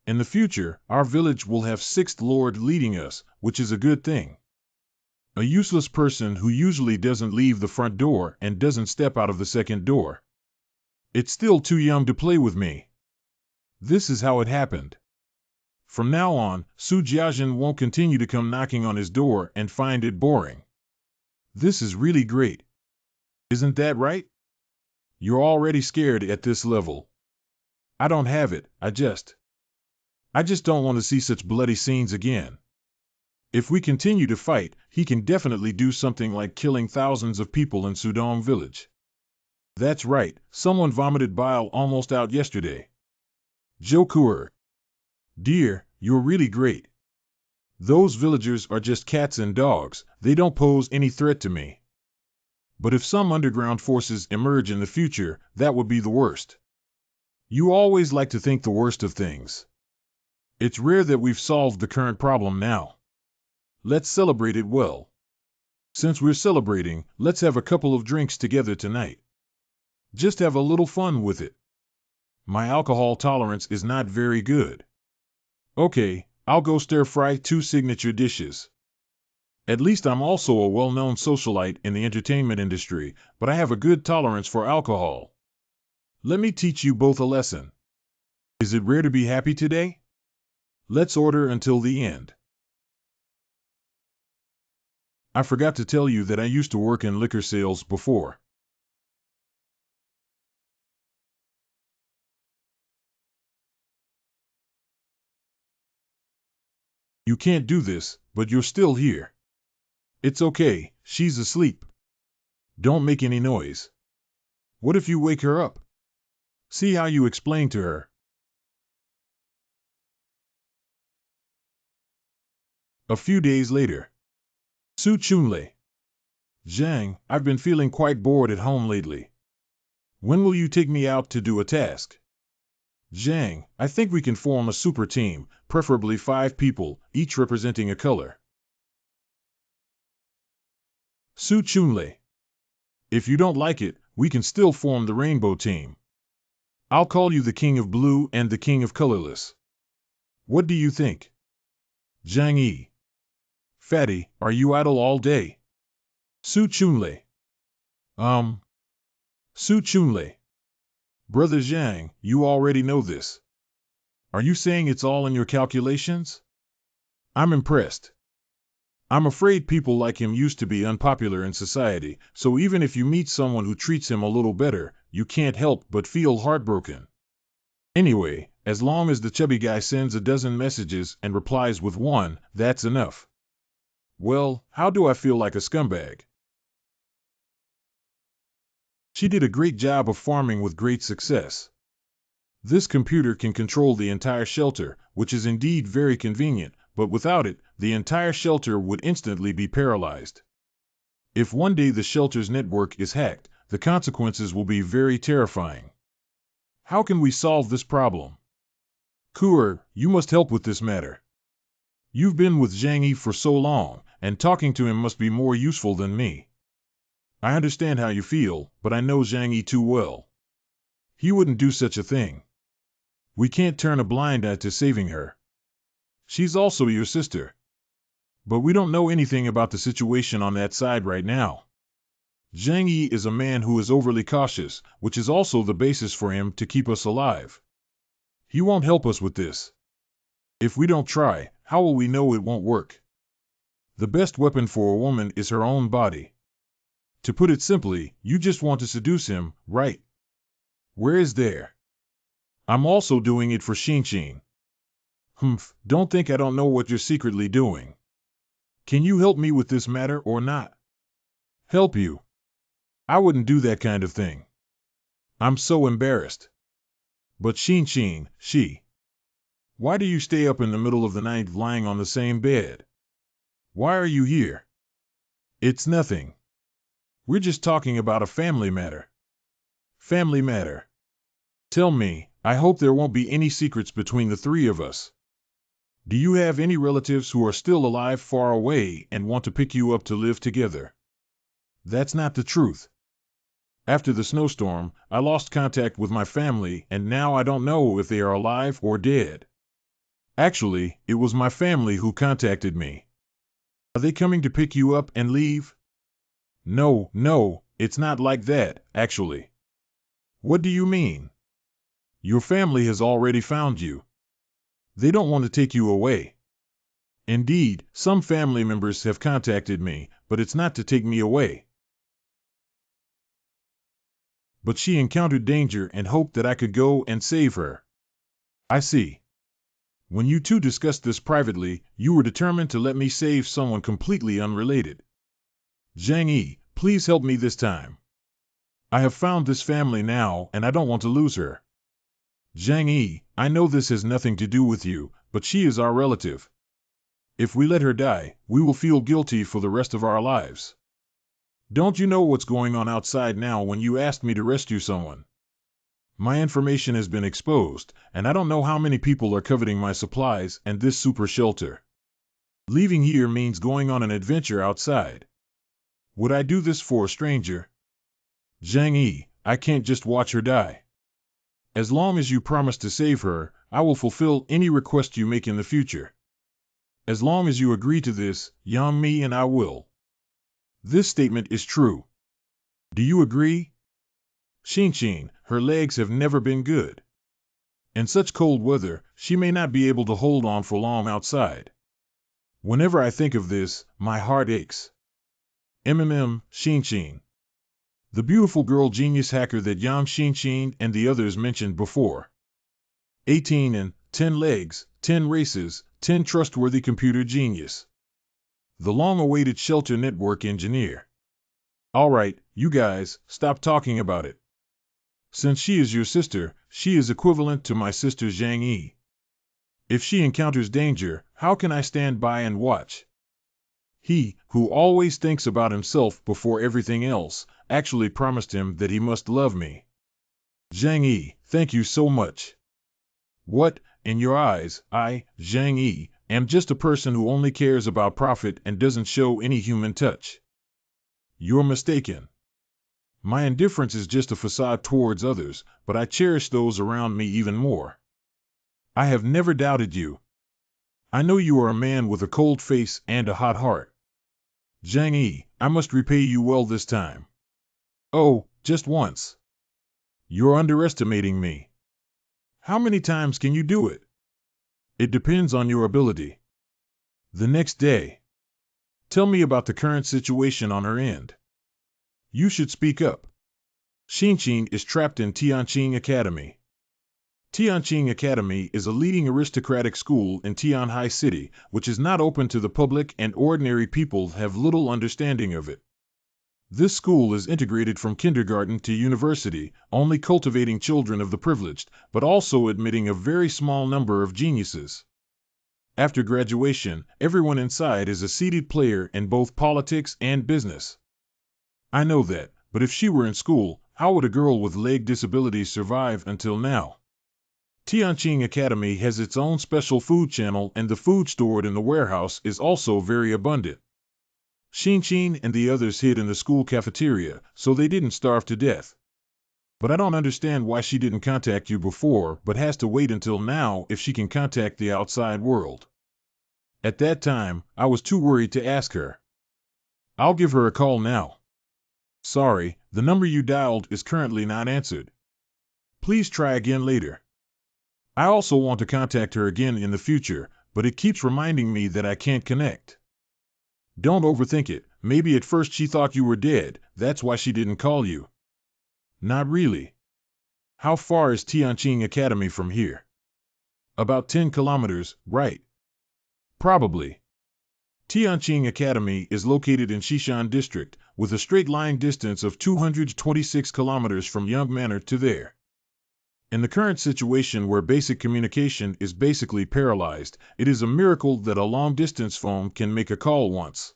In the future, our village will have sixth lord leading us, which is a good thing. A useless person who usually doesn't leave the front door and doesn't step out of the second door. It's still too young to play with me. This is how it happened. From now on, Su Jiajin won't continue to come knocking on his door and find it boring. This is really great. Isn't that right? You're already scared at this level. I don't have it, I just don't want to see such bloody scenes again. If we continue to fight, he can definitely do something like killing thousands of people in Sudong village. That's right, someone vomited bile almost out yesterday. Jokuer. Dear, you're really great. Those villagers are just cats and dogs, they don't pose any threat to me. But if some underground forces emerge in the future, that would be the worst. You always like to think the worst of things. It's rare that we've solved the current problem now. Let's celebrate it well. Since we're celebrating, let's have a couple of drinks together tonight. Just have a little fun with it. My alcohol tolerance is not very good. Okay, I'll go stir-fry 2 signature dishes. At least I'm also a well-known socialite in the entertainment industry, but I have a good tolerance for alcohol. Let me teach you both a lesson. Is it rare to be happy today? Let's order until the end. I forgot to tell you that I used to work in liquor sales before. You can't do this, but you're still here. It's okay, she's asleep. Don't make any noise. What if you wake her up? See how you explain to her. A few days later. Su Chunlei. Zhang, I've been feeling quite bored at home lately. When will you take me out to do a task? Zhang, I think we can form a super team, preferably 5 people, each representing a color. Su Chunlei. If you don't like it, we can still form the rainbow team. I'll call you the King of Blue and the King of Colorless. What do you think? Zhang Yi. Fatty, are you idle all day? Su Chunlei. Su Chunlei. Brother Zhang, you already know this. Are you saying it's all in your calculations? I'm impressed. I'm afraid people like him used to be unpopular in society, so even if you meet someone who treats him a little better, you can't help but feel heartbroken. Anyway, as long as the chubby guy sends a dozen messages and replies with 1, that's enough. Well, how do I feel like a scumbag? She did a great job of farming with great success. This computer can control the entire shelter, which is indeed very convenient, but without it, the entire shelter would instantly be paralyzed. If one day the shelter's network is hacked, the consequences will be very terrifying. How can we solve this problem? Kuer, you must help with this matter. You've been with Zhang Yi for so long, and talking to him must be more useful than me. I understand how you feel, but I know Zhang Yi too well. He wouldn't do such a thing. We can't turn a blind eye to saving her. She's also your sister. But we don't know anything about the situation on that side right now. Zhang Yi is a man who is overly cautious, which is also the basis for him to keep us alive. He won't help us with this. If we don't try, how will we know it won't work? The best weapon for a woman is her own body. To put it simply, you just want to seduce him, right? Where is there? I'm also doing it for Xinxin. Don't think I don't know what you're secretly doing. Can you help me with this matter or not? Help you? I wouldn't do that kind of thing. I'm so embarrassed. But Xinxin, why do you stay up in the middle of the night lying on the same bed? Why are you here? It's nothing. We're just talking about a family matter. Family matter. Tell me, I hope there won't be any secrets between the 3 of us. Do you have any relatives who are still alive far away and want to pick you up to live together? That's not the truth. After the snowstorm, I lost contact with my family, and now I don't know if they are alive or dead. Actually, it was my family who contacted me. Are they coming to pick you up and leave? No, it's not like that, actually. What do you mean? Your family has already found you. They don't want to take you away. Indeed, some family members have contacted me, but it's not to take me away. But she encountered danger and hoped that I could go and save her. I see. When you two discussed this privately, you were determined to let me save someone completely unrelated. Zhang Yi, please help me this time. I have found this family now, and I don't want to lose her. Zhang Yi, I know this has nothing to do with you, but she is our relative. If we let her die, we will feel guilty for the rest of our lives. Don't you know what's going on outside now when you asked me to rescue someone? My information has been exposed, and I don't know how many people are coveting my supplies and this super shelter. Leaving here means going on an adventure outside. Would I do this for a stranger? Zhang Yi, I can't just watch her die. As long as you promise to save her, I will fulfill any request you make in the future. As long as you agree to this, Yang Mi and I will. This statement is true. Do you agree? Xin, her legs have never been good. In such cold weather, she may not be able to hold on for long outside. Whenever I think of this, my heart aches. Xin. The beautiful girl genius hacker that Yang Xin and the others mentioned before. 18 and 10 legs, 10 races, 10 trustworthy computer genius. The long-awaited shelter network engineer. All right, you guys, stop talking about it. Since she is your sister, she is equivalent to my sister Zhang Yi. If she encounters danger, how can I stand by and watch? He, who always thinks about himself before everything else, actually promised him that he must love me. Zhang Yi, thank you so much. What, in your eyes, I, Zhang Yi, am just a person who only cares about profit and doesn't show any human touch? You're mistaken. My indifference is just a facade towards others, but I cherish those around me even more. I have never doubted you. I know you are a man with a cold face and a hot heart. Zhang Yi, I must repay you well this time. Oh, just once. You're underestimating me. How many times can you do it? It depends on your ability. The next day. Tell me about the current situation on her end. You should speak up. Xin is trapped in Tianqing Academy. Tianqing Academy is a leading aristocratic school in Tianhai City, which is not open to the public and ordinary people have little understanding of it. This school is integrated from kindergarten to university, only cultivating children of the privileged, but also admitting a very small number of geniuses. After graduation, everyone inside is a seated player in both politics and business. I know that, but if she were in school, how would a girl with leg disabilities survive until now? Tianqing Academy has its own special food channel and the food stored in the warehouse is also very abundant. Xin and the others hid in the school cafeteria, so they didn't starve to death. But I don't understand why she didn't contact you before but has to wait until now if she can contact the outside world. At that time, I was too worried to ask her. I'll give her a call now. Sorry, the number you dialed is currently not answered. Please try again later. I also want to contact her again in the future, but it keeps reminding me that I can't connect. Don't overthink it. Maybe at first she thought you were dead, that's why she didn't call you. Not really. How far is Tianqing Academy from here? About 10 kilometers, right? Probably. Tianqing Academy is located in Xishan District, with a straight line distance of 226 kilometers from Young Manor to there. In the current situation where basic communication is basically paralyzed, it is a miracle that a long-distance phone can make a call once.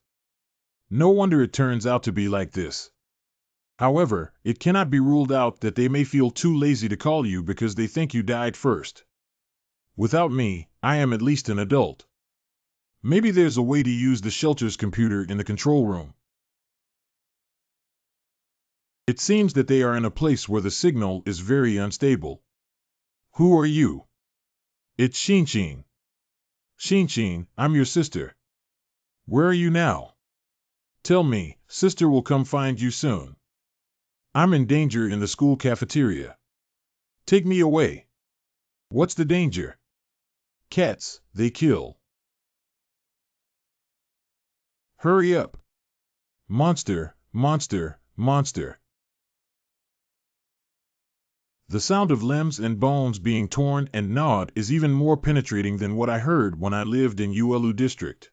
No wonder it turns out to be like this. However, it cannot be ruled out that they may feel too lazy to call you because they think you died first. Without me, I am at least an adult. Maybe there's a way to use the shelter's computer in the control room. It seems that they are in a place where the signal is very unstable. Who are you? It's Shinshin. Shinshin, I'm your sister. Where are you now? Tell me, sister will come find you soon. I'm in danger in the school cafeteria. Take me away. What's the danger? Cats, they kill. Hurry up. Monster, monster, monster. The sound of limbs and bones being torn and gnawed is even more penetrating than what I heard when I lived in Uelu district.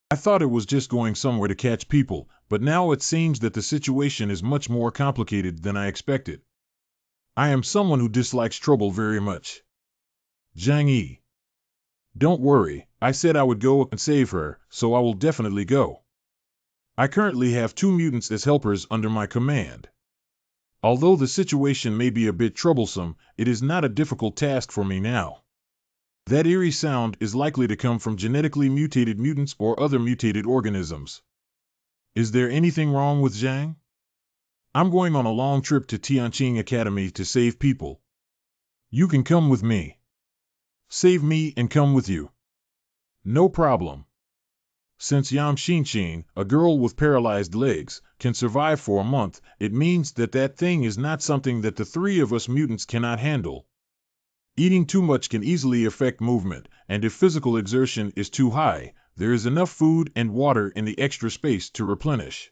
I thought it was just going somewhere to catch people, but now it seems that the situation is much more complicated than I expected. I am someone who dislikes trouble very much. Zhang Yi. Don't worry, I said I would go and save her, so I will definitely go. I currently have 2 mutants as helpers under my command. Although the situation may be a bit troublesome, it is not a difficult task for me now. That eerie sound is likely to come from genetically mutated mutants or other mutated organisms. Is there anything wrong with Zhang? I'm going on a long trip to Tianqing Academy to save people. You can come with me. Save me and come with you. No problem. Since Yam Shinshin, a girl with paralyzed legs, can survive for a month, it means that that thing is not something that the 3 of us mutants cannot handle. Eating too much can easily affect movement, and if physical exertion is too high, there is enough food and water in the extra space to replenish.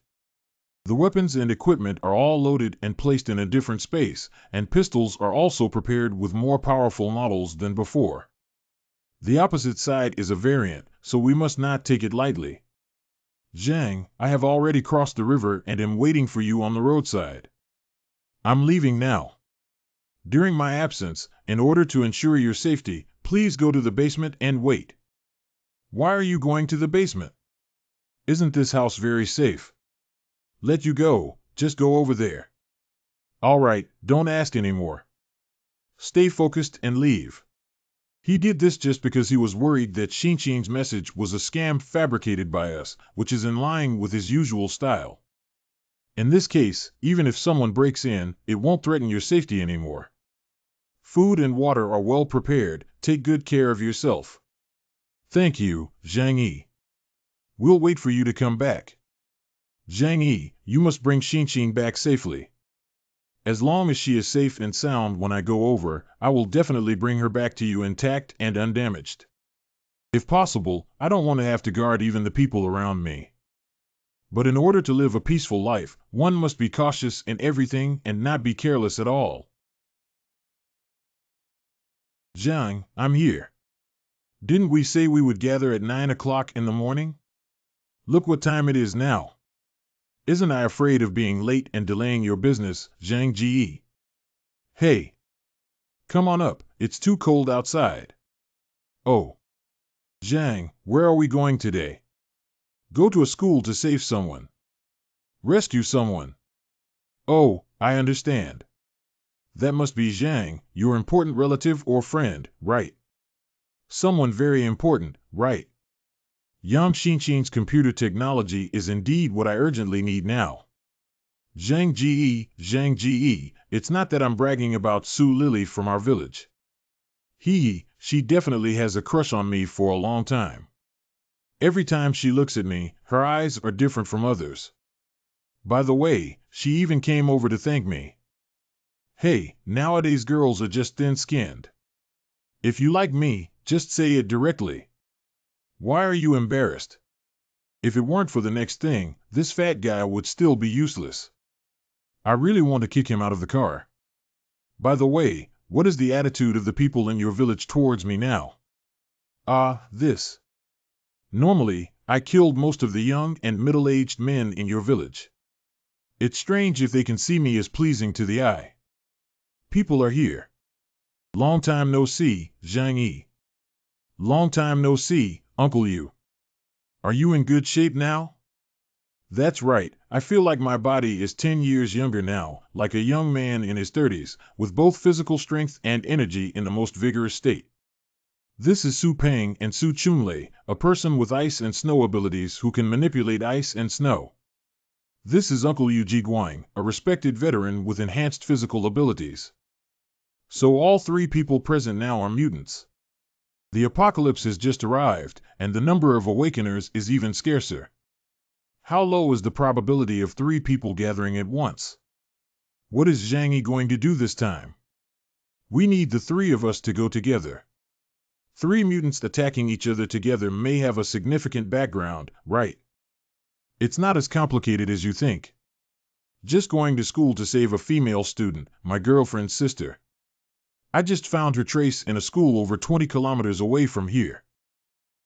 The weapons and equipment are all loaded and placed in a different space, and pistols are also prepared with more powerful models than before. The opposite side is a variant, so we must not take it lightly. Zhang, I have already crossed the river and am waiting for you on the roadside. I'm leaving now. During my absence, in order to ensure your safety, please go to the basement and wait. Why are you going to the basement? Isn't this house very safe? Let you go, just go over there. All right, don't ask anymore. Stay focused and leave. He did this just because he was worried that Shinshin's message was a scam fabricated by us, which is in line with his usual style. In this case, even if someone breaks in, it won't threaten your safety anymore. Food and water are well prepared, take good care of yourself. Thank you, Zhang Yi. We'll wait for you to come back. Zhang Yi, you must bring Shinshin back safely. As long as she is safe and sound when I go over, I will definitely bring her back to you intact and undamaged. If possible, I don't want to have to guard even the people around me. But in order to live a peaceful life, one must be cautious in everything and not be careless at all. Zhang, I'm here. Didn't we say we would gather at 9 o'clock in the morning? Look what time it is now. Isn't I afraid of being late and delaying your business, Zhang Ji? Hey! Come on up, it's too cold outside. Oh! Zhang, where are we going today? Go to a school to save someone. Rescue someone. Oh, I understand. That must be Zhang, your important relative or friend, right? Someone very important, right? Yam Shinshin's computer technology is indeed what I urgently need now. Zhang Ji, it's not that I'm bragging about Su Lily from our village. She definitely has a crush on me for a long time. Every time she looks at me, her eyes are different from others. By the way, she even came over to thank me. Hey, nowadays girls are just thin-skinned. If you like me, just say it directly. Why are you embarrassed? If it weren't for the next thing, this fat guy would still be useless. I really want to kick him out of the car. By the way, what is the attitude of the people in your village towards me now? This. Normally, I killed most of the young and middle-aged men in your village. It's strange if they can see me as pleasing to the eye. People are here. Long time no see, Zhang Yi. Long time no see, Uncle Yu. Are you in good shape now? That's right, I feel like my body is 10 years younger now, like a young man in his 30s, with both physical strength and energy in the most vigorous state. This is Su Peng and Su Chunlei, a person with ice and snow abilities who can manipulate ice and snow. This is Uncle Yu Jiguang, a respected veteran with enhanced physical abilities. So all three people present now are mutants. The apocalypse has just arrived, and the number of awakeners is even scarcer. How low is the probability of three people gathering at once? What is Zhang Yi going to do this time? We need the three of us to go together. Three mutants attacking each other together may have a significant background, right? It's not as complicated as you think. Just going to school to save a female student, my girlfriend's sister. I just found her trace in a school over 20 kilometers away from here.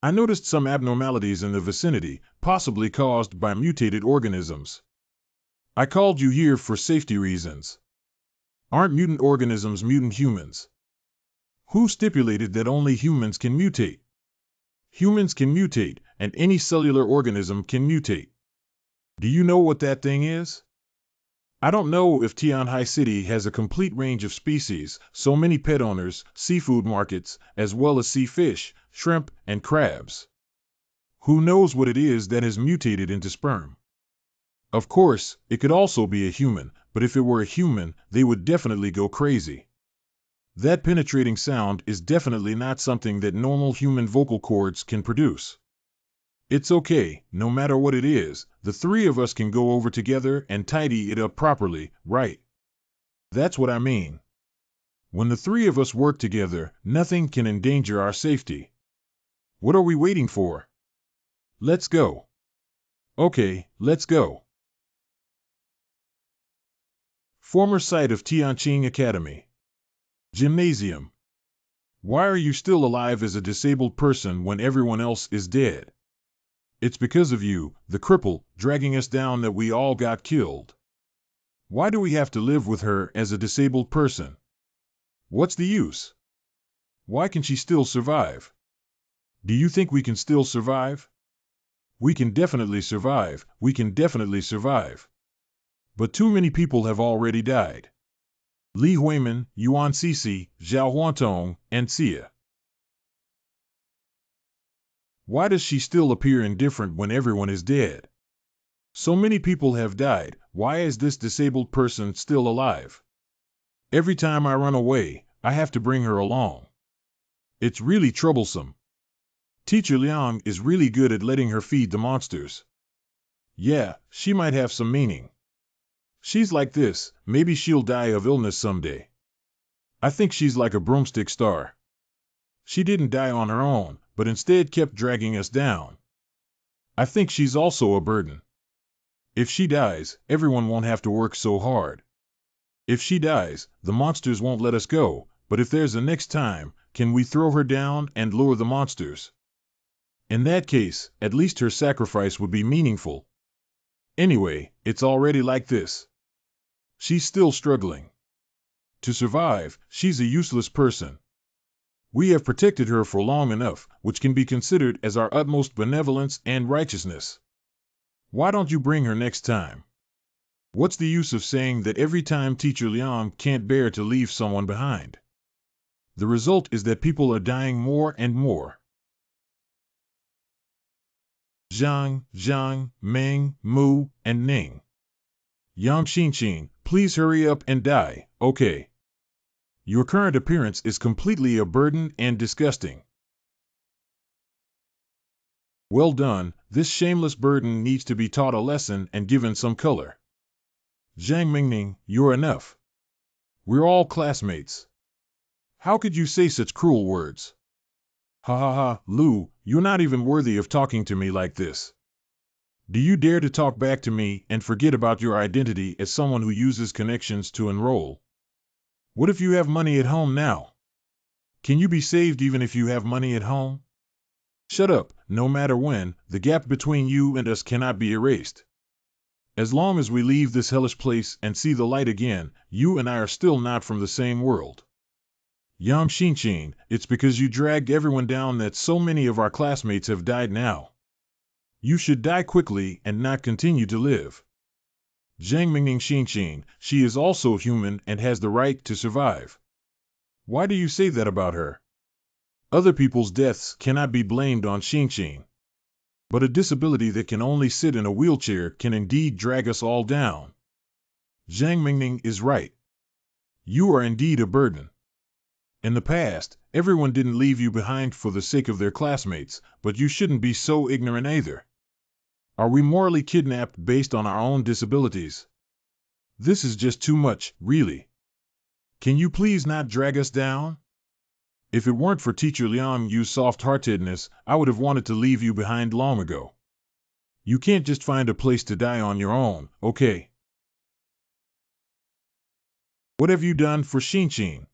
I noticed some abnormalities in the vicinity, possibly caused by mutated organisms. I called you here for safety reasons. Aren't mutant organisms mutant humans? Who stipulated that only humans can mutate? Humans can mutate, and any cellular organism can mutate. Do you know what that thing is? I don't know if Tianhai City has a complete range of species, so many pet owners, seafood markets, as well as sea fish, shrimp, and crabs. Who knows what it is that has mutated into sperm? Of course, it could also be a human, but if it were a human, they would definitely go crazy. That penetrating sound is definitely not something that normal human vocal cords can produce. It's okay, no matter what it is, the three of us can go over together and tidy it up properly, right? That's what I mean. When the three of us work together, nothing can endanger our safety. What are we waiting for? Let's go. Okay, let's go. Former site of Tianqing Academy. Gymnasium. Why are you still alive as a disabled person when everyone else is dead? It's because of you, the cripple, dragging us down that we all got killed. Why do we have to live with her as a disabled person? What's the use? Why can she still survive? Do you think we can still survive? We can definitely survive, we can definitely survive. But too many people have already died. Li Huimin, Yuan Cixi, Zhao Huantong, and Xia. Why does she still appear indifferent when everyone is dead? So many people have died, why is this disabled person still alive? Every time I run away, I have to bring her along. It's really troublesome. Teacher Liang is really good at letting her feed the monsters. Yeah, she might have some meaning. She's like this, maybe she'll die of illness someday. I think she's like a broomstick star. She didn't die on her own, but instead kept dragging us down. I think she's also a burden. If she dies, everyone won't have to work so hard. If she dies, the monsters won't let us go, but if there's a next time, can we throw her down and lure the monsters? In that case, at least her sacrifice would be meaningful. Anyway, it's already like this. She's still struggling. To survive, she's a useless person. We have protected her for long enough, which can be considered as our utmost benevolence and righteousness. Why don't you bring her next time? What's the use of saying that every time Teacher Liang can't bear to leave someone behind? The result is that people are dying more and more. Zhang, Meng, Mu, and Ning. Yang Xinqing, please hurry up and die, okay? Your current appearance is completely a burden and disgusting. Well done, this shameless burden needs to be taught a lesson and given some color. Zhang Mingning, you're enough. We're all classmates. How could you say such cruel words? Ha ha ha, Lu, you're not even worthy of talking to me like this. Do you dare to talk back to me and forget about your identity as someone who uses connections to enroll? What if you have money at home now? Can you be saved even if you have money at home? Shut up, no matter when, the gap between you and us cannot be erased. As long as we leave this hellish place and see the light again, you and I are still not from the same world. Yang Xinqing, it's because you dragged everyone down that so many of our classmates have died now. You should die quickly and not continue to live. Zhang Mingning Xinxin, she is also human and has the right to survive. Why do you say that about her? Other people's deaths cannot be blamed on Xinxin. But a disability that can only sit in a wheelchair can indeed drag us all down. Zhang Mingning is right. You are indeed a burden. In the past, everyone didn't leave you behind for the sake of their classmates, but you shouldn't be so ignorant either. Are we morally kidnapped based on our own disabilities? This is just too much, really. Can you please not drag us down? If it weren't for Teacher Liang Yu's soft-heartedness, I would have wanted to leave you behind long ago. You can't just find a place to die on your own, okay? What have you done for Xinxin?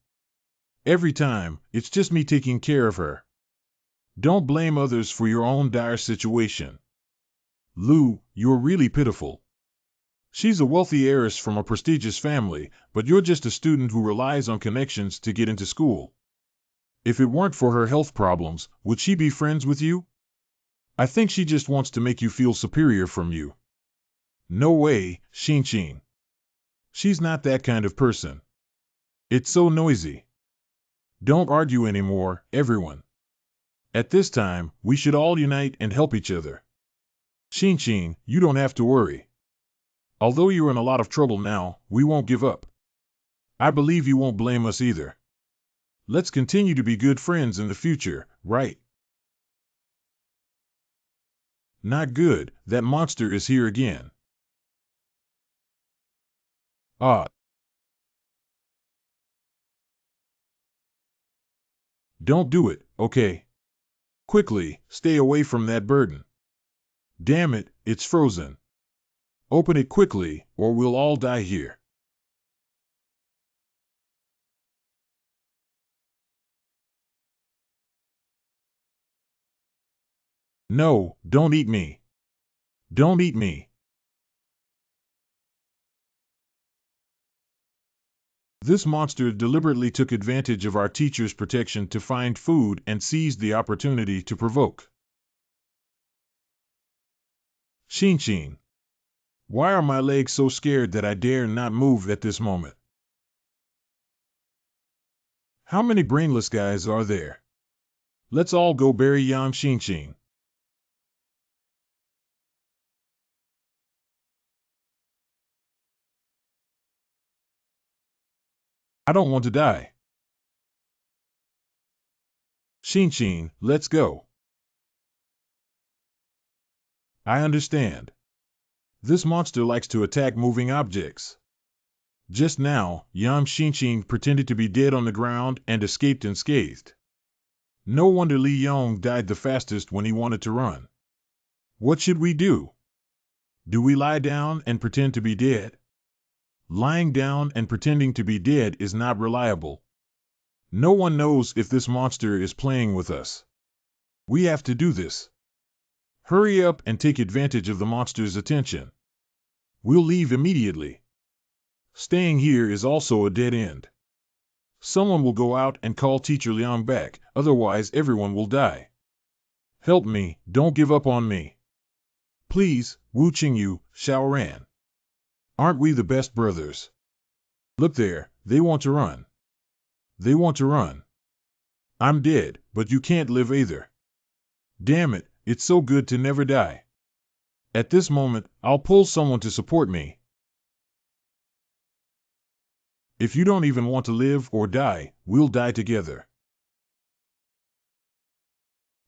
Every time, it's just me taking care of her. Don't blame others for your own dire situation. Lu, you're really pitiful. She's a wealthy heiress from a prestigious family, but you're just a student who relies on connections to get into school. If it weren't for her health problems, would she be friends with you? I think she just wants to make you feel superior from you. No way, Xinxin. She's not that kind of person. It's so noisy. Don't argue anymore, everyone. At this time, we should all unite and help each other. Xinxin, you don't have to worry. Although you're in a lot of trouble now, we won't give up. I believe you won't blame us either. Let's continue to be good friends in the future, right? Not good, that monster is here again. Ah. Don't do it, okay? Quickly, stay away from that burden. Damn it, it's frozen. Open it quickly, or we'll all die here. No, don't eat me. Don't eat me. This monster deliberately took advantage of our teacher's protection to find food and seized the opportunity to provoke. Xinxin. Why are my legs so scared that I dare not move at this moment? How many brainless guys are there? Let's all go bury Yang Xinxin. I don't want to die. Xinxin, let's go. I understand. This monster likes to attack moving objects. Just now, Yang Xinxin pretended to be dead on the ground and escaped unscathed. No wonder Li Yong died the fastest when he wanted to run. What should we do? Do we lie down and pretend to be dead? Lying down and pretending to be dead is not reliable. No one knows if this monster is playing with us. We have to do this. Hurry up and take advantage of the monster's attention. We'll leave immediately. Staying here is also a dead end. Someone will go out and call Teacher Liang back, otherwise everyone will die. Help me, don't give up on me. Please, Wu Qingyu, Xiaoran. Aren't we the best brothers? Look there, they want to run. They want to run. I'm dead, but you can't live either. Damn it, it's so good to never die. At this moment, I'll pull someone to support me. If you don't even want to live or die, we'll die together.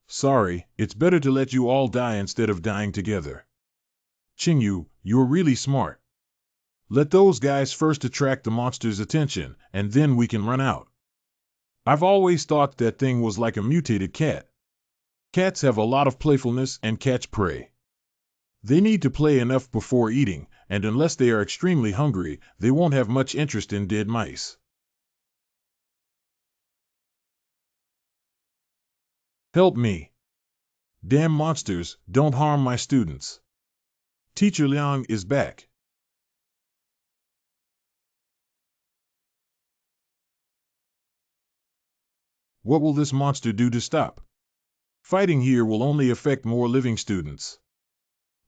Sorry, it's better to let you all die instead of dying together. Qingyu, you're really smart. Let those guys first attract the monster's attention, and then we can run out. I've always thought that thing was like a mutated cat. Cats have a lot of playfulness and catch prey. They need to play enough before eating, and unless they are extremely hungry, they won't have much interest in dead mice. Help me. Damn monsters, don't harm my students. Teacher Liang is back. What will this monster do to stop? Fighting here will only affect more living students.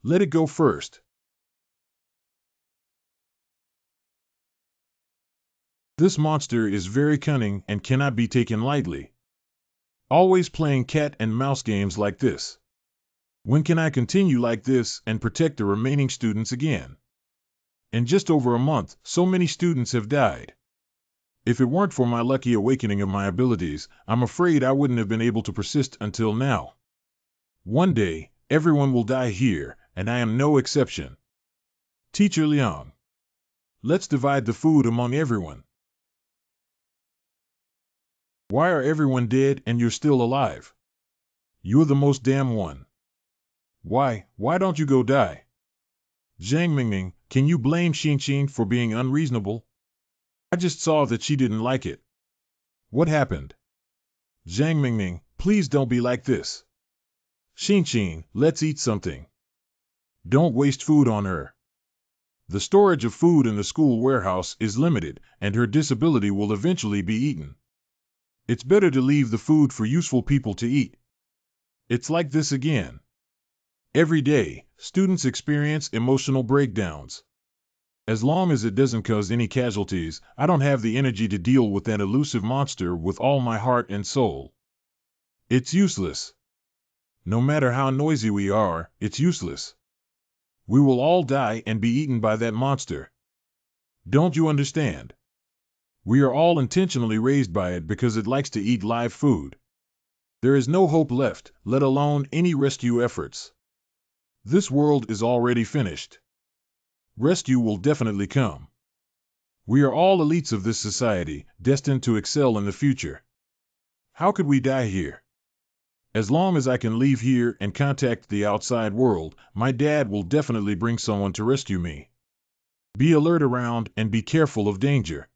Let it go first. This monster is very cunning and cannot be taken lightly. Always playing cat and mouse games like this. When can I continue like this and protect the remaining students again? In just over a month, so many students have died. If it weren't for my lucky awakening of my abilities, I'm afraid I wouldn't have been able to persist until now. One day, everyone will die here, and I am no exception. Teacher Liang. Let's divide the food among everyone. Why are everyone dead and you're still alive? You're the most damn one. Why don't you go die? Zhang Mingming, can you blame Xinxin for being unreasonable? I just saw that she didn't like it. What happened? Zhang Mingming, please don't be like this. Xinxin, let's eat something. Don't waste food on her. The storage of food in the school warehouse is limited, and her disability will eventually be eaten. It's better to leave the food for useful people to eat. It's like this again. Every day, students experience emotional breakdowns. As long as it doesn't cause any casualties, I don't have the energy to deal with that elusive monster with all my heart and soul. It's useless. No matter how noisy we are, it's useless. We will all die and be eaten by that monster. Don't you understand? We are all intentionally raised by it because it likes to eat live food. There is no hope left, let alone any rescue efforts. This world is already finished. Rescue will definitely come. We are all elites of this society, destined to excel in the future. How could we die here? As long as I can leave here and contact the outside world, my dad will definitely bring someone to rescue me. Be alert around and be careful of danger.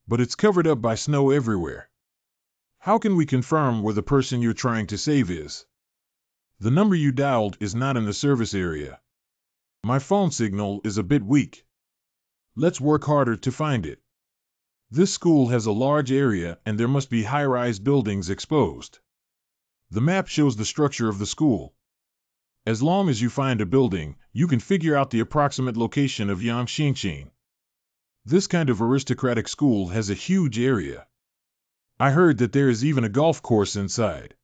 But it's covered up by snow everywhere. How can we confirm where the person you're trying to save is? The number you dialed is not in the service area. My phone signal is a bit weak. Let's work harder to find it. This school has a large area and there must be high-rise buildings exposed. The map shows the structure of the school. As long as you find a building, you can figure out the approximate location of Yang Xinxin. This kind of aristocratic school has a huge area. I heard that there is even a golf course inside.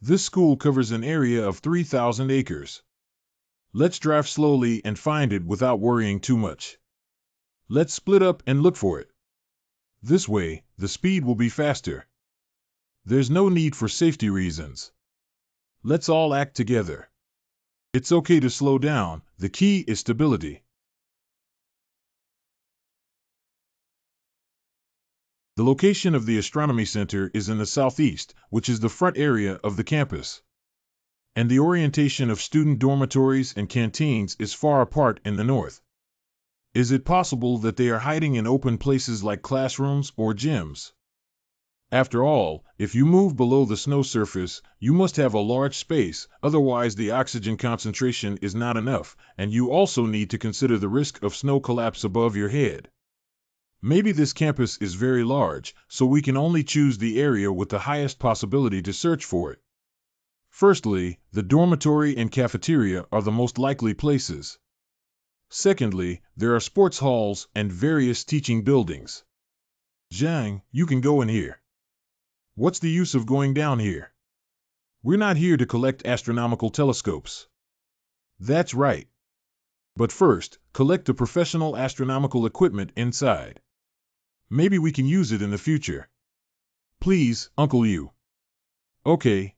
This school covers an area of 3,000 acres. Let's drive slowly and find it without worrying too much. Let's split up and look for it. This way, the speed will be faster. There's no need for safety reasons. Let's all act together. It's okay to slow down, the key is stability. The location of the Astronomy Center is in the southeast, which is the front area of the campus. And the orientation of student dormitories and canteens is far apart in the north. Is it possible that they are hiding in open places like classrooms or gyms? After all, if you move below the snow surface, you must have a large space, otherwise the oxygen concentration is not enough, and you also need to consider the risk of snow collapse above your head. Maybe this campus is very large, so we can only choose the area with the highest possibility to search for it. Firstly, the dormitory and cafeteria are the most likely places. Secondly, there are sports halls and various teaching buildings. Zhang, you can go in here. What's the use of going down here? We're not here to collect astronomical telescopes. That's right. But first, collect the professional astronomical equipment inside. Maybe we can use it in the future. Please, Uncle Yu. Okay.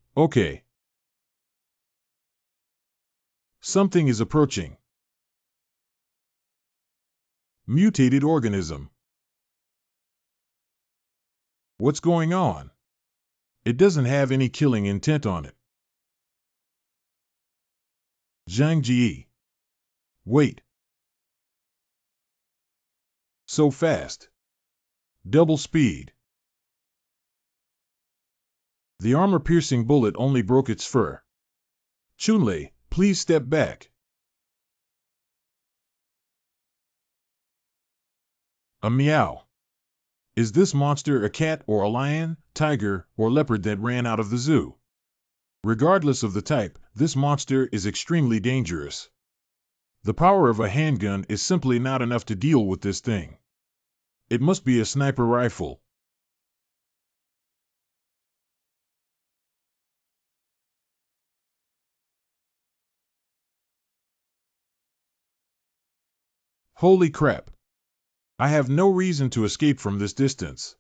Something is approaching. Mutated organism. What's going on? It doesn't have any killing intent on it. Zhang Ji. Wait. So fast. Double speed. The armor-piercing bullet only broke its fur. Chunlei, please step back. A meow. Is this monster a cat or a lion, tiger, or leopard that ran out of the zoo? Regardless of the type, this monster is extremely dangerous. The power of a handgun is simply not enough to deal with this thing. It must be a sniper rifle. Holy crap! I have no reason to escape from this distance.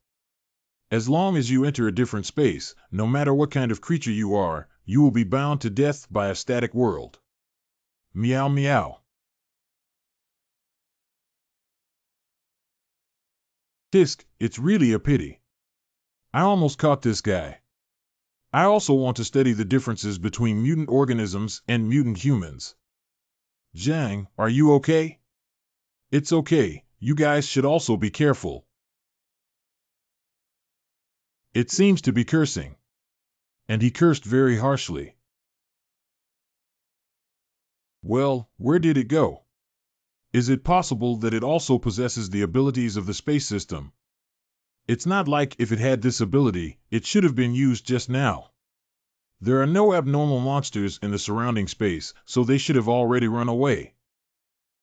As long as you enter a different space, no matter what kind of creature you are, you will be bound to death by a static world. Meow meow. Tisk, it's really a pity. I almost caught this guy. I also want to study the differences between mutant organisms and mutant humans. Zhang, are you okay? It's okay, you guys should also be careful. It seems to be cursing. And he cursed very harshly. Well, where did it go? Is it possible that it also possesses the abilities of the space system? It's not like if it had this ability, it should have been used just now. There are no abnormal monsters in the surrounding space, so they should have already run away.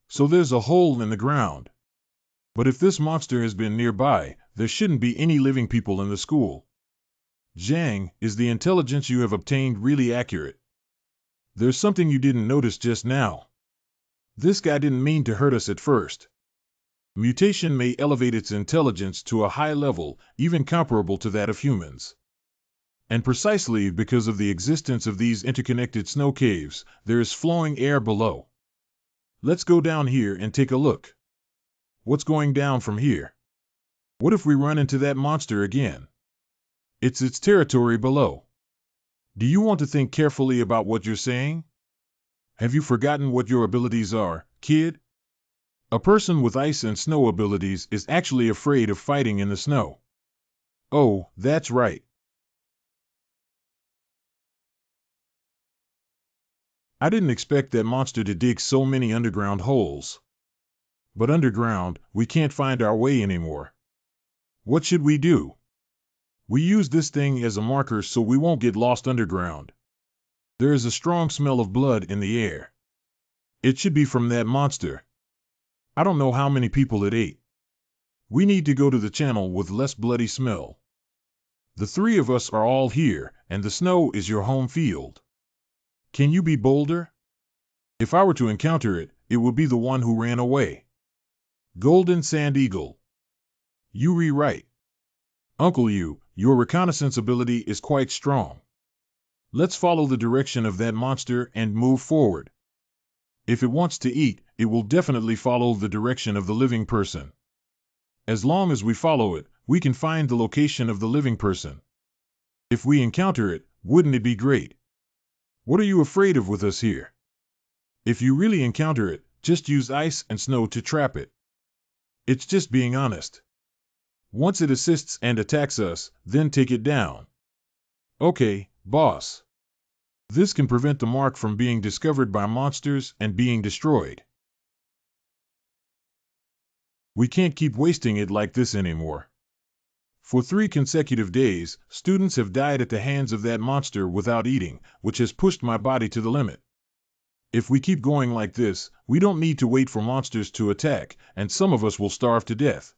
So there's a hole in the ground. But if this monster has been nearby, there shouldn't be any living people in the school. Zhang, is the intelligence you have obtained really accurate? There's something you didn't notice just now. This guy didn't mean to hurt us at first. Mutation may elevate its intelligence to a high level, even comparable to that of humans. And precisely because of the existence of these interconnected snow caves, there is flowing air below. Let's go down here and take a look. What's going down from here? What if we run into that monster again? It's its territory below. Do you want to think carefully about what you're saying? Have you forgotten what your abilities are, kid? A person with ice and snow abilities is actually afraid of fighting in the snow. Oh, that's right. I didn't expect that monster to dig so many underground holes. But underground, we can't find our way anymore. What should we do? We use this thing as a marker so we won't get lost underground. There is a strong smell of blood in the air. It should be from that monster. I don't know how many people it ate. We need to go to the channel with less bloody smell. The three of us are all here, and the snow is your home field. Can you be bolder? If I were to encounter it, it would be the one who ran away. Golden Sand Eagle. You rewrite. Uncle You, your reconnaissance ability is quite strong. Let's follow the direction of that monster and move forward. If it wants to eat, it will definitely follow the direction of the living person. As long as we follow it, we can find the location of the living person. If we encounter it, wouldn't it be great? What are you afraid of with us here? If you really encounter it, just use ice and snow to trap it. It's just being honest. Once it assists and attacks us, then take it down. Okay, boss. This can prevent the mark from being discovered by monsters and being destroyed. We can't keep wasting it like this anymore. For 3 consecutive days, students have died at the hands of that monster without eating, which has pushed my body to the limit. If we keep going like this, we don't need to wait for monsters to attack, and some of us will starve to death.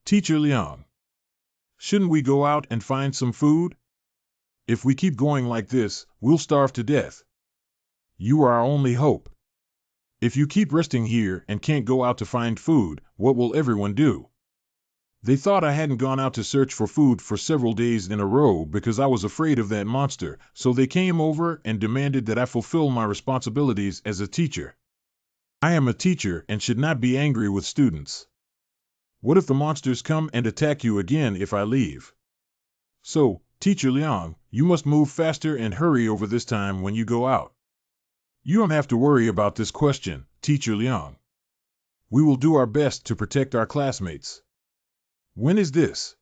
Teacher Liang. Shouldn't we go out and find some food? If we keep going like this, we'll starve to death. You are our only hope. If you keep resting here and can't go out to find food, what will everyone do? They thought I hadn't gone out to search for food for several days in a row because I was afraid of that monster, so they came over and demanded that I fulfill my responsibilities as a teacher. I am a teacher and should not be angry with students. What if the monsters come and attack you again if I leave? So, Teacher Liang, you must move faster and hurry over this time when you go out. You don't have to worry about this question, Teacher Liang. We will do our best to protect our classmates. When is this?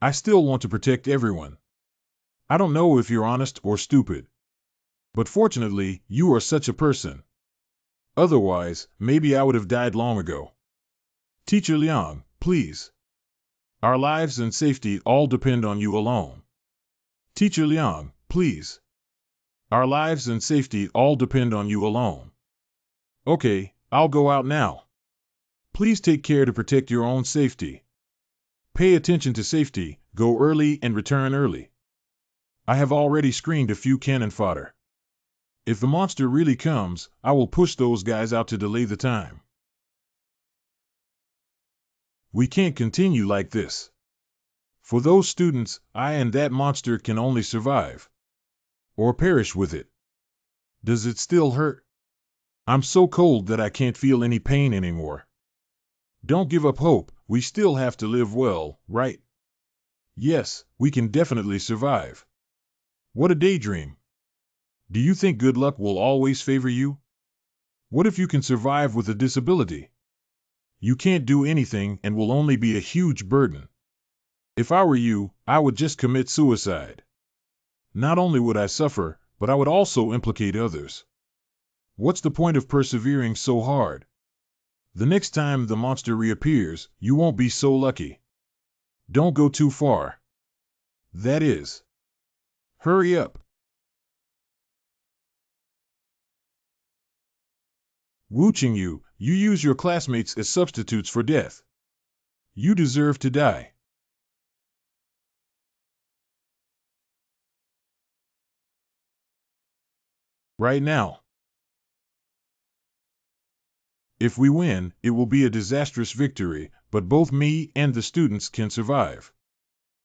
I still want to protect everyone. I don't know if you're honest or stupid. But fortunately, you are such a person. Otherwise, maybe I would have died long ago. Teacher Liang, please. Our lives and safety all depend on you alone. Teacher Liang, please. Our lives and safety all depend on you alone. Okay, I'll go out now. Please take care to protect your own safety. Pay attention to safety, go early and return early. I have already screened a few cannon fodder. If the monster really comes, I will push those guys out to delay the time. We can't continue like this. For those students, I and that monster can only survive. Or perish with it. Does it still hurt? I'm so cold that I can't feel any pain anymore. Don't give up hope, we still have to live well, right? Yes, we can definitely survive. What a daydream. Do you think good luck will always favor you? What if you can survive with a disability? You can't do anything and will only be a huge burden. If I were you, I would just commit suicide. Not only would I suffer, but I would also implicate others. What's the point of persevering so hard? The next time the monster reappears, you won't be so lucky. Don't go too far. That is. Hurry up. Wooching you use your classmates as substitutes for death. You deserve to die. Right now. If we win, it will be a disastrous victory, but both me and the students can survive.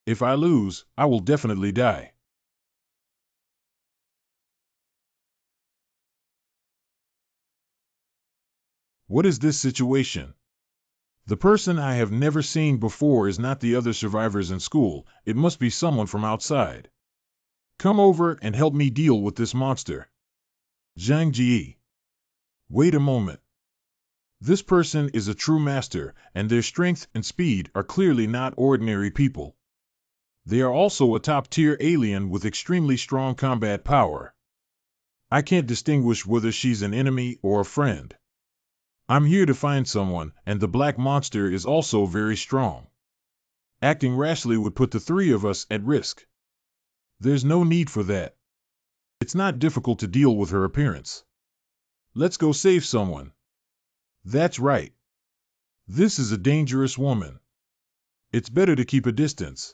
If I lose, I will definitely die. What is this situation? The person I have never seen before is not the other survivors in school, it must be someone from outside. Come over and help me deal with this monster. Zhang Ji. Wait a moment. This person is a true master, and their strength and speed are clearly not ordinary people. They are also a top-tier alien with extremely strong combat power. I can't distinguish whether she's an enemy or a friend. I'm here to find someone, and the black monster is also very strong. Acting rashly would put the three of us at risk. There's no need for that. It's not difficult to deal with her appearance. Let's go save someone. That's right. This is a dangerous woman. It's better to keep a distance.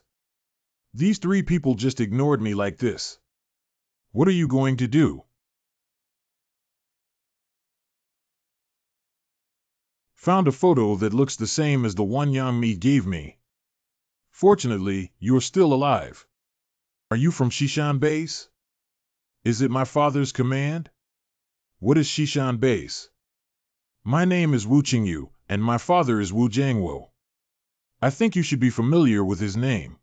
These three people just ignored me like this. What are you going to do? Found a photo that looks the same as the one Yang Mi gave me. Fortunately, you're still alive. Are you from Shishan Base? Is it my father's command? What is Shishan Base? My name is Wu Qingyu, and my father is Wu Jiangwo. I think you should be familiar with his name.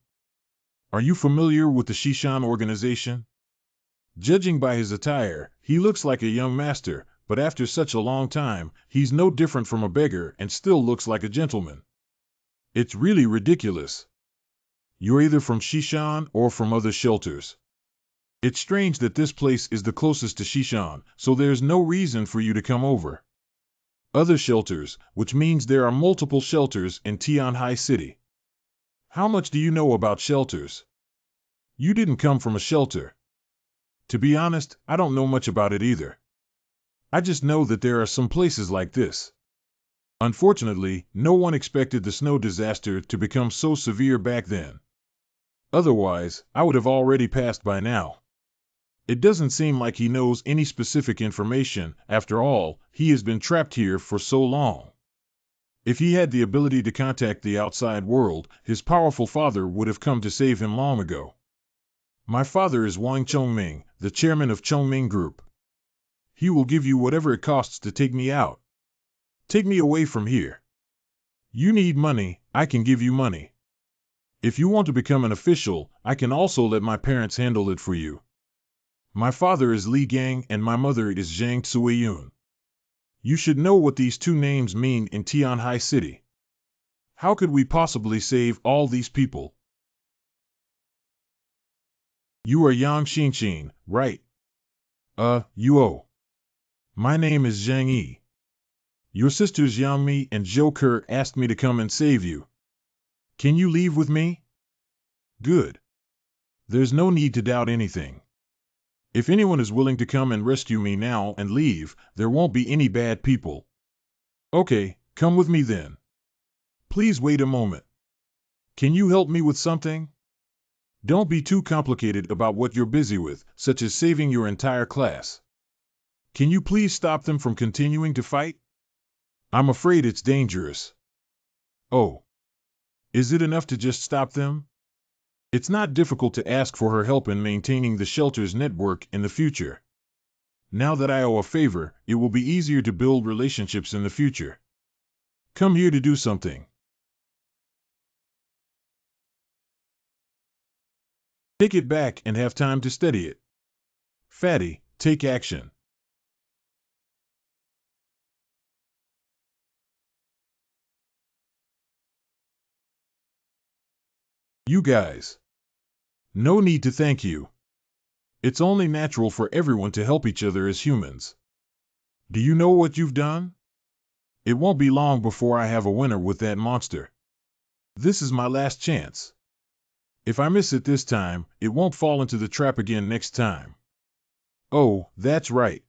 Are you familiar with the Shishan organization? Judging by his attire, he looks like a young master, but after such a long time, he's no different from a beggar and still looks like a gentleman. It's really ridiculous. You're either from Shishan or from other shelters. It's strange that this place is the closest to Shishan, so there's no reason for you to come over. Other shelters, which means there are multiple shelters in Tianhai City. How much do you know about shelters? You didn't come from a shelter. To be honest, I don't know much about it either. I just know that there are some places like this. Unfortunately, no one expected the snow disaster to become so severe back then. Otherwise, I would have already passed by now. It doesn't seem like he knows any specific information. After all, he has been trapped here for so long. If he had the ability to contact the outside world, his powerful father would have come to save him long ago. My father is Wang Chongming, the chairman of Chongming Group. He will give you whatever it costs to take me out. Take me away from here. You need money, I can give you money. If you want to become an official, I can also let my parents handle it for you. My father is Li Gang and my mother is Zhang Tsuiyun. You should know what these two names mean in Tianhai City. How could we possibly save all these people? You are Yang Xinxin, right? Yuo. My name is Zhang Yi. Your sisters Yang Mi and Zhou Ke asked me to come and save you. Can you leave with me? Good. There's no need to doubt anything. If anyone is willing to come and rescue me now and leave, there won't be any bad people. Okay, come with me then. Please wait a moment. Can you help me with something? Don't be too complicated about what you're busy with, such as saving your entire class. Can you please stop them from continuing to fight? I'm afraid it's dangerous. Oh. Is it enough to just stop them? It's not difficult to ask for her help in maintaining the shelter's network in the future. Now that I owe a favor, it will be easier to build relationships in the future. Come here to do something. Take it back and have time to study it. Fatty, take action. You guys. No need to thank you. It's only natural for everyone to help each other as humans. Do you know what you've done? It won't be long before I have a winner with that monster. This is my last chance. If I miss it this time, it won't fall into the trap again next time. Oh, that's right.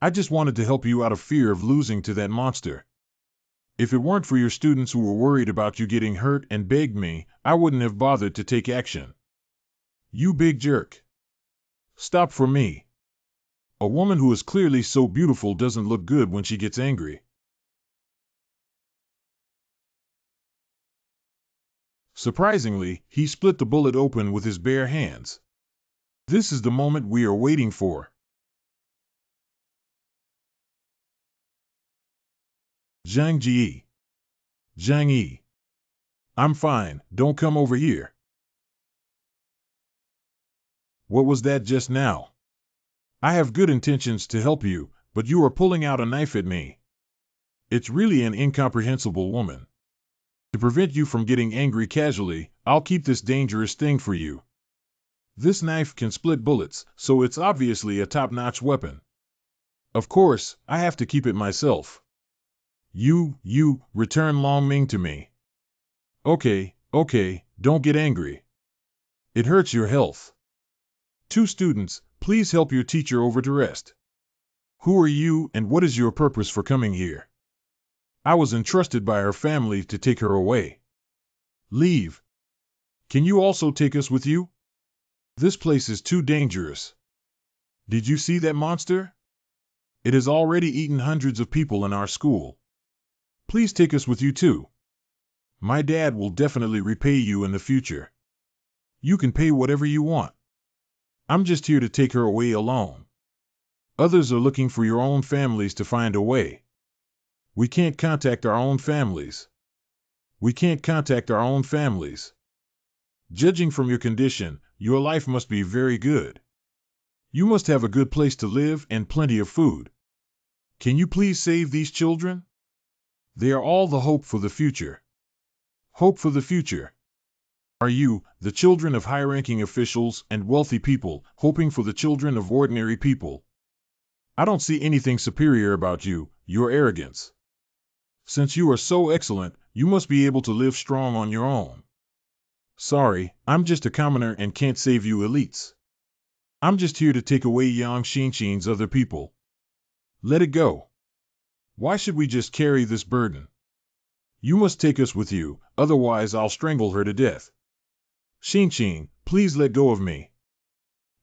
I just wanted to help you out of fear of losing to that monster. If it weren't for your students who were worried about you getting hurt and begged me, I wouldn't have bothered to take action. You big jerk. Stop for me. A woman who is clearly so beautiful doesn't look good when she gets angry. Surprisingly, he split the bullet open with his bare hands. This is the moment we are waiting for. Zhang Ji. Zhang Yi. I'm fine, don't come over here. What was that just now? I have good intentions to help you, but you are pulling out a knife at me. It's really an incomprehensible woman. To prevent you from getting angry casually, I'll keep this dangerous thing for you. This knife can split bullets, so it's obviously a top-notch weapon. Of course, I have to keep it myself. You, return Long Ming to me. Okay, don't get angry. It hurts your health. 2 students, please help your teacher over to rest. Who are you and what is your purpose for coming here? I was entrusted by her family to take her away. Leave. Can you also take us with you? This place is too dangerous. Did you see that monster? It has already eaten hundreds of people in our school. Please take us with you too. My dad will definitely repay you in the future. You can pay whatever you want. I'm just here to take her away alone. Others are looking for your own families to find a way. We can't contact our own families. Judging from your condition, your life must be very good. You must have a good place to live and plenty of food. Can you please save these children? They are all the hope for the future. Hope for the future. Are you, the children of high-ranking officials and wealthy people, hoping for the children of ordinary people? I don't see anything superior about you, your arrogance. Since you are so excellent, you must be able to live strong on your own. Sorry, I'm just a commoner and can't save you elites. I'm just here to take away Yang Xinxin's other people. Let it go. Why should we just carry this burden? You must take us with you, otherwise I'll strangle her to death. Xinxin, please let go of me.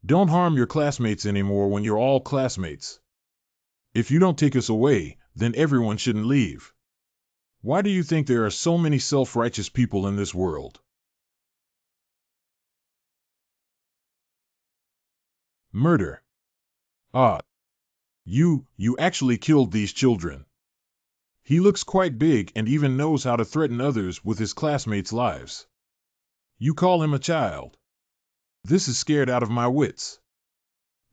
Don't harm your classmates anymore when you're all classmates. If you don't take us away, then everyone shouldn't leave. Why do you think there are so many self-righteous people in this world? Murder. Ah. You actually killed these children. He looks quite big and even knows how to threaten others with his classmates' lives. You call him a child. This is scared out of my wits.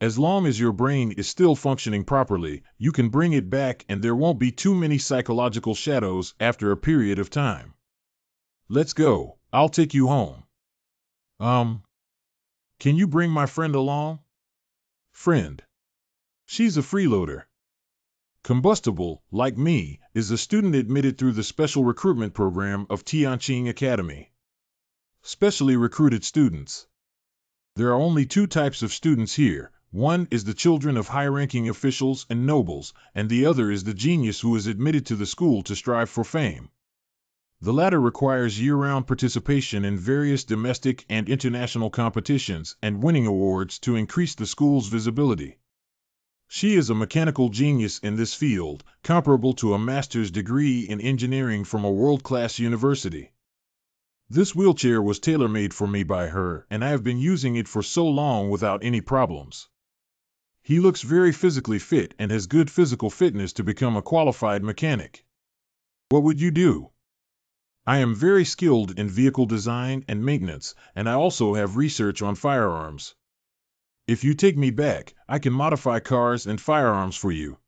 As long as your brain is still functioning properly, you can bring it back and there won't be too many psychological shadows after a period of time. Let's go, I'll take you home. Can you bring my friend along? Friend. She's a freeloader. Combustible, like me, is a student admitted through the special recruitment program of Tianqing Academy. Specially recruited students. There are only 2 types of students here, One is the children of high-ranking officials and nobles, and the other is the genius who is admitted to the school to strive for fame. The latter requires year-round participation in various domestic and international competitions and winning awards to increase the school's visibility. She is a mechanical genius in this field, comparable to a master's degree in engineering from a world-class university. This wheelchair was tailor-made for me by her, and I have been using it for so long without any problems. He looks very physically fit and has good physical fitness to become a qualified mechanic. What would you do? I am very skilled in vehicle design and maintenance, and I also have research on firearms. If you take me back, I can modify cars and firearms for you.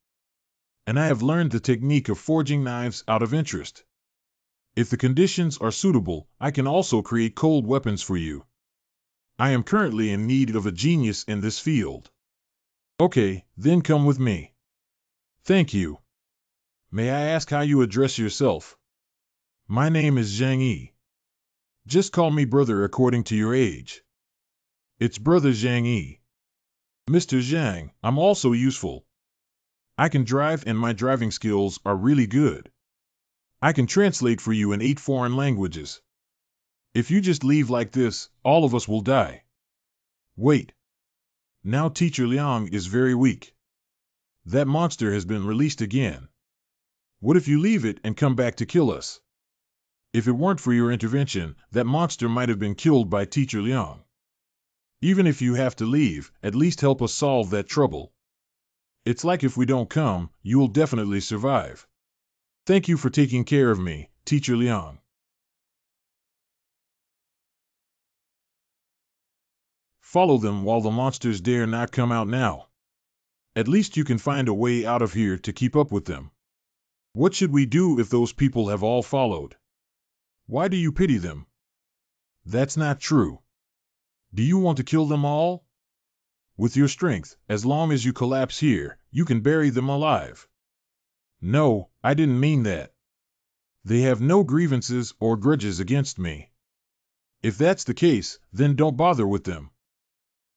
And I have learned the technique of forging knives out of interest. If the conditions are suitable, I can also create cold weapons for you. I am currently in need of a genius in this field. Okay, then come with me. Thank you. May I ask how you address yourself? My name is Zhang Yi. Just call me brother according to your age. It's Brother Zhang Yi. Mr. Zhang, I'm also useful. I can drive and my driving skills are really good. I can translate for you in 8 foreign languages. If you just leave like this, all of us will die. Wait. Now Teacher Liang is very weak. That monster has been released again. What if you leave it and come back to kill us? If it weren't for your intervention, that monster might have been killed by Teacher Liang. Even if you have to leave, at least help us solve that trouble. It's like if we don't come, you will definitely survive. Thank you for taking care of me, Teacher Liang. Follow them while the monsters dare not come out now. At least you can find a way out of here to keep up with them. What should we do if those people have all followed? Why do you pity them? That's not true. Do you want to kill them all? With your strength, as long as you collapse here, you can bury them alive. No, I didn't mean that. They have no grievances or grudges against me. If that's the case, then don't bother with them.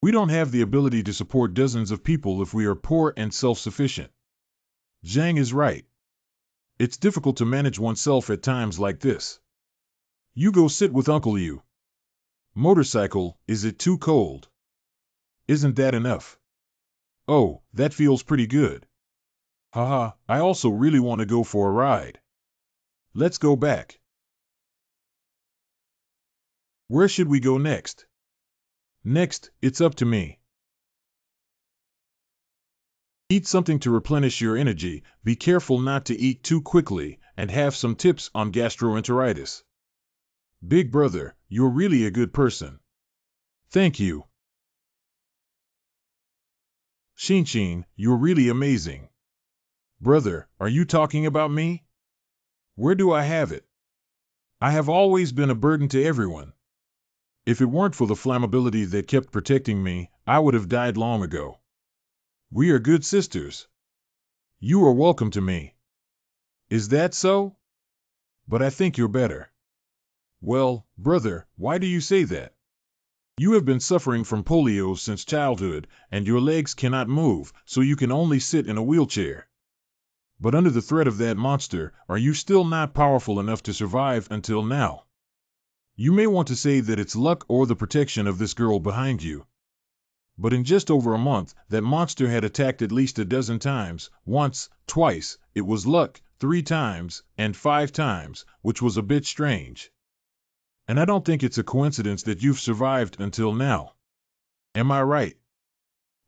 We don't have the ability to support dozens of people if we are poor and self-sufficient. Zhang is right. It's difficult to manage oneself at times like this. You go sit with Uncle Yu. Motorcycle, is it too cold? Isn't that enough? Oh, that feels pretty good. Haha, I also really want to go for a ride. Let's go back. Where should we go next? Next, it's up to me. Eat something to replenish your energy, be careful not to eat too quickly, and have some tips on gastroenteritis. Big brother, you're really a good person. Thank you. Shinshin, you're really amazing. Brother, are you talking about me? Where do I have it? I have always been a burden to everyone. If it weren't for the flammability that kept protecting me, I would have died long ago. We are good sisters. You are welcome to me. Is that so? But I think you're better. Well, brother, why do you say that? You have been suffering from polio since childhood, and your legs cannot move, so you can only sit in a wheelchair. But under the threat of that monster, are you still not powerful enough to survive until now? You may want to say that it's luck or the protection of this girl behind you. But in just over a month, that monster had attacked at least a dozen times, once, twice, it was luck, 3 times, and 5 times, which was a bit strange. And I don't think it's a coincidence that you've survived until now. Am I right?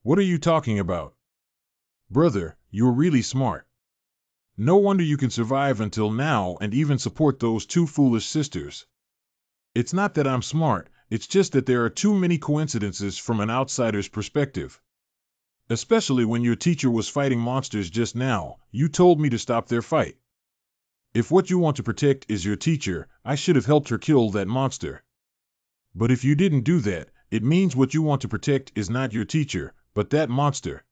What are you talking about? Brother, you're really smart. No wonder you can survive until now and even support those 2 foolish sisters. It's not that I'm smart, it's just that there are too many coincidences from an outsider's perspective. Especially when your teacher was fighting monsters just now, you told me to stop their fight. If what you want to protect is your teacher, I should have helped her kill that monster. But if you didn't do that, it means what you want to protect is not your teacher, but that monster.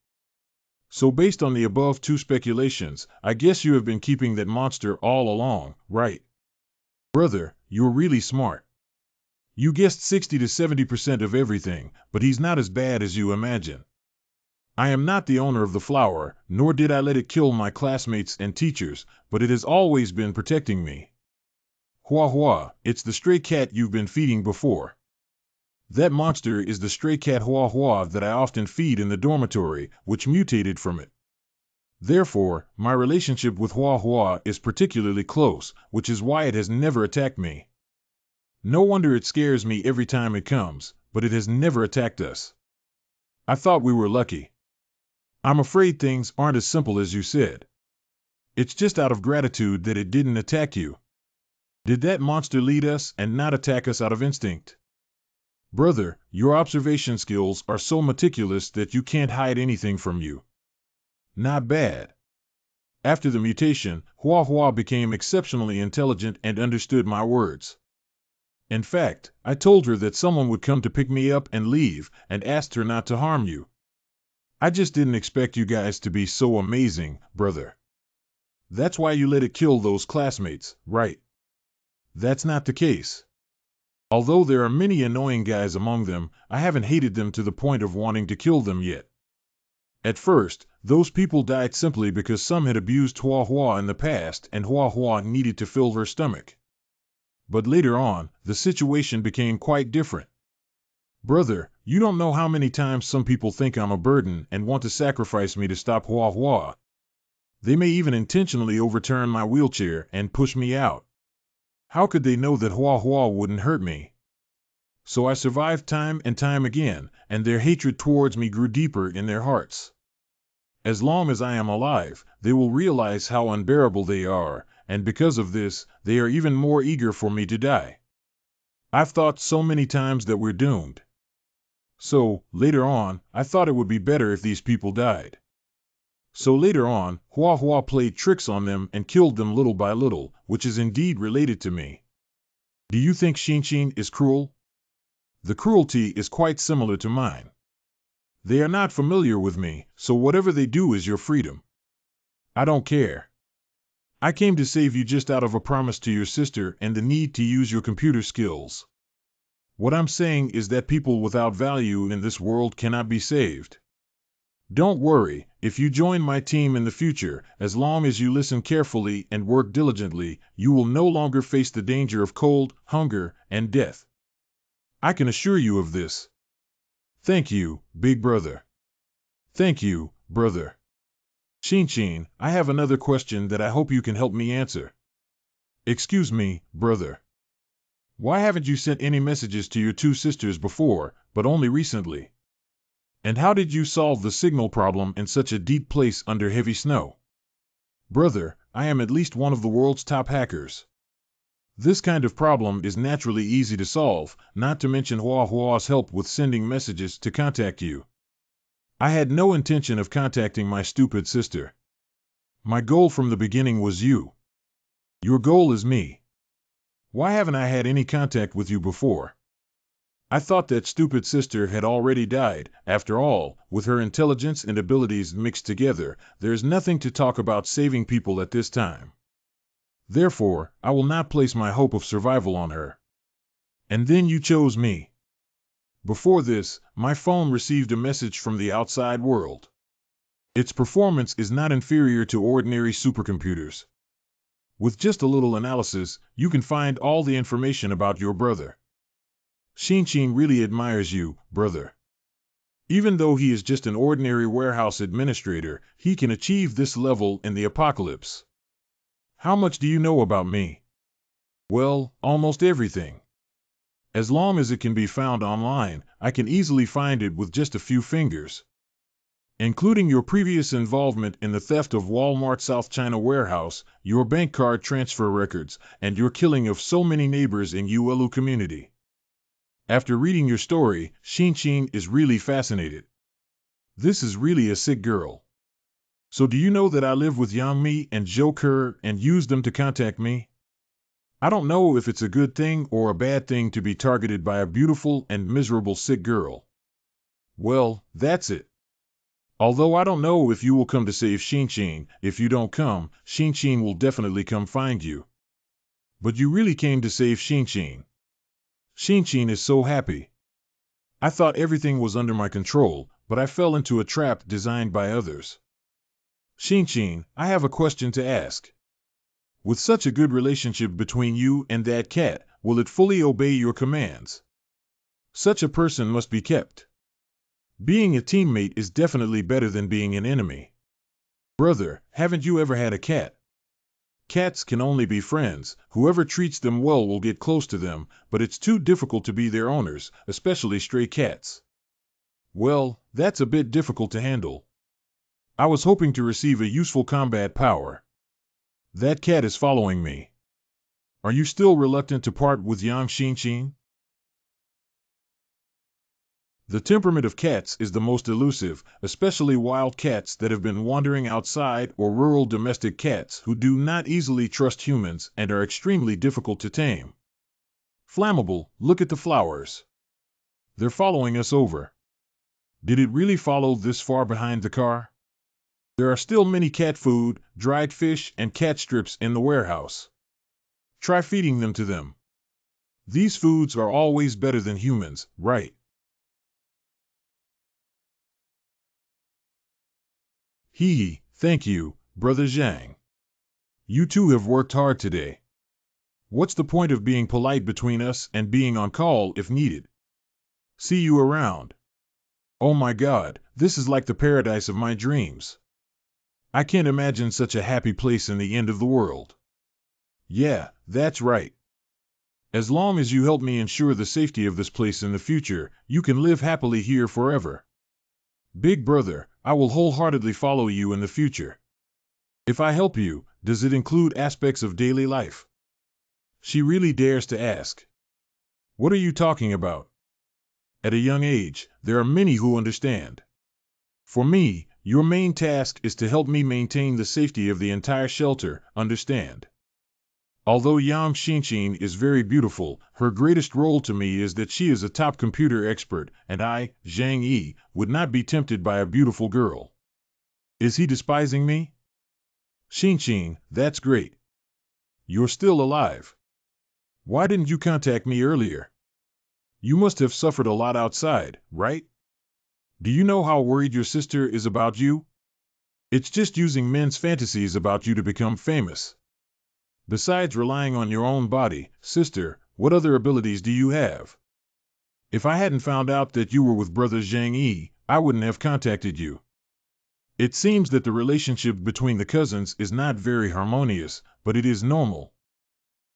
So based on the above 2 speculations, I guess you have been keeping that monster all along, right? Brother, you're really smart. You guessed 60 to 70% of everything, but he's not as bad as you imagine. I am not the owner of the flower, nor did I let it kill my classmates and teachers, but it has always been protecting me. Hua Hua, it's the stray cat you've been feeding before. That monster is the stray cat Hua Hua that I often feed in the dormitory, which mutated from it. Therefore, my relationship with Hua Hua is particularly close, which is why it has never attacked me. No wonder it scares me every time it comes, but it has never attacked us. I thought we were lucky. I'm afraid things aren't as simple as you said. It's just out of gratitude that it didn't attack you. Did that monster lead us and not attack us out of instinct? Brother, your observation skills are so meticulous that you can't hide anything from you. Not bad. After the mutation, Hua Hua became exceptionally intelligent and understood my words. In fact, I told her that someone would come to pick me up and leave, and asked her not to harm you. I just didn't expect you guys to be so amazing, brother. That's why you let it kill those classmates, right? That's not the case. Although there are many annoying guys among them, I haven't hated them to the point of wanting to kill them yet. At first, those people died simply because some had abused Hua Hua in the past and Hua Hua needed to fill her stomach. But later on, the situation became quite different. Brother, you don't know how many times some people think I'm a burden and want to sacrifice me to stop Hua Hua. They may even intentionally overturn my wheelchair and push me out. How could they know that Hua Hua wouldn't hurt me? So I survived time and time again, and their hatred towards me grew deeper in their hearts. As long as I am alive, they will realize how unbearable they are, and because of this, they are even more eager for me to die. I've thought so many times that we're doomed. So, later on, I thought it would be better if these people died. So later on, Hua Hua played tricks on them and killed them little by little, which is indeed related to me. Do you think Shinshin is cruel? The cruelty is quite similar to mine. They are not familiar with me, so whatever they do is your freedom. I don't care. I came to save you just out of a promise to your sister and the need to use your computer skills. What I'm saying is that people without value in this world cannot be saved. Don't worry, if you join my team in the future, as long as you listen carefully and work diligently, you will no longer face the danger of cold, hunger, and death. I can assure you of this. Thank you, big brother. Thank you, brother. Shinshin, I have another question that I hope you can help me answer. Excuse me, brother. Why haven't you sent any messages to your two sisters before, but only recently? And how did you solve the signal problem in such a deep place under heavy snow? Brother, I am at least one of the world's top hackers. This kind of problem is naturally easy to solve, not to mention Hua Hua's help with sending messages to contact you. I had no intention of contacting my stupid sister. My goal from the beginning was you. Your goal is me. Why haven't I had any contact with you before? I thought that stupid sister had already died. After all, with her intelligence and abilities mixed together, there's nothing to talk about saving people at this time. Therefore, I will not place my hope of survival on her. And then you chose me. Before this, my phone received a message from the outside world. Its performance is not inferior to ordinary supercomputers. With just a little analysis, you can find all the information about your brother. Shinshin really admires you, brother. Even though he is just an ordinary warehouse administrator, he can achieve this level in the apocalypse. How much do you know about me? Well, almost everything. As long as it can be found online, I can easily find it with just a few fingers. Including your previous involvement in the theft of Walmart South China warehouse, your bank card transfer records, and your killing of so many neighbors in Uelu community. After reading your story, Shinshin is really fascinated. This is really a sick girl. So do you know that I live with Yangmi and Zhou Ke and use them to contact me? I don't know if it's a good thing or a bad thing to be targeted by a beautiful and miserable sick girl. Well, that's it. Although I don't know if you will come to save Shinshin, if you don't come, Shinshin will definitely come find you. But you really came to save Shinshin. Shinshin is so happy. I thought everything was under my control, but I fell into a trap designed by others. Shinchin, I have a question to ask. With such a good relationship between you and that cat, will it fully obey your commands? Such a person must be kept. Being a teammate is definitely better than being an enemy. Brother, haven't you ever had a cat? Cats can only be friends. Whoever treats them well will get close to them, but it's too difficult to be their owners, especially stray cats. Well, that's a bit difficult to handle. I was hoping to receive a useful combat power. That cat is following me. Are you still reluctant to part with Yang Xinshin? The temperament of cats is the most elusive, especially wild cats that have been wandering outside or rural domestic cats who do not easily trust humans and are extremely difficult to tame. Flammable, look at the flowers. They're following us over. Did it really follow this far behind the car? There are still many cat food, dried fish, and cat strips in the warehouse. Try feeding them to them. These foods are always better than humans, right? Hee, thank you, Brother Zhang. You two have worked hard today. What's the point of being polite between us and being on call if needed? See you around. Oh my God, this is like the paradise of my dreams. I can't imagine such a happy place in the end of the world. Yeah, that's right. As long as you help me ensure the safety of this place in the future, you can live happily here forever. Big brother, I will wholeheartedly follow you in the future. If I help you, does it include aspects of daily life? She really dares to ask. What are you talking about? At a young age, there are many who understand. For me, your main task is to help me maintain the safety of the entire shelter, understand? Although Yang Xinshin is very beautiful, her greatest role to me is that she is a top computer expert, and I, Zhang Yi, would not be tempted by a beautiful girl. Is he despising me? Xinshin, that's great. You're still alive. Why didn't you contact me earlier? You must have suffered a lot outside, right? Do you know how worried your sister is about you? It's just using men's fantasies about you to become famous. Besides relying on your own body, sister, what other abilities do you have? If I hadn't found out that you were with Brother Zhang Yi, I wouldn't have contacted you. It seems that the relationship between the cousins is not very harmonious, but it is normal.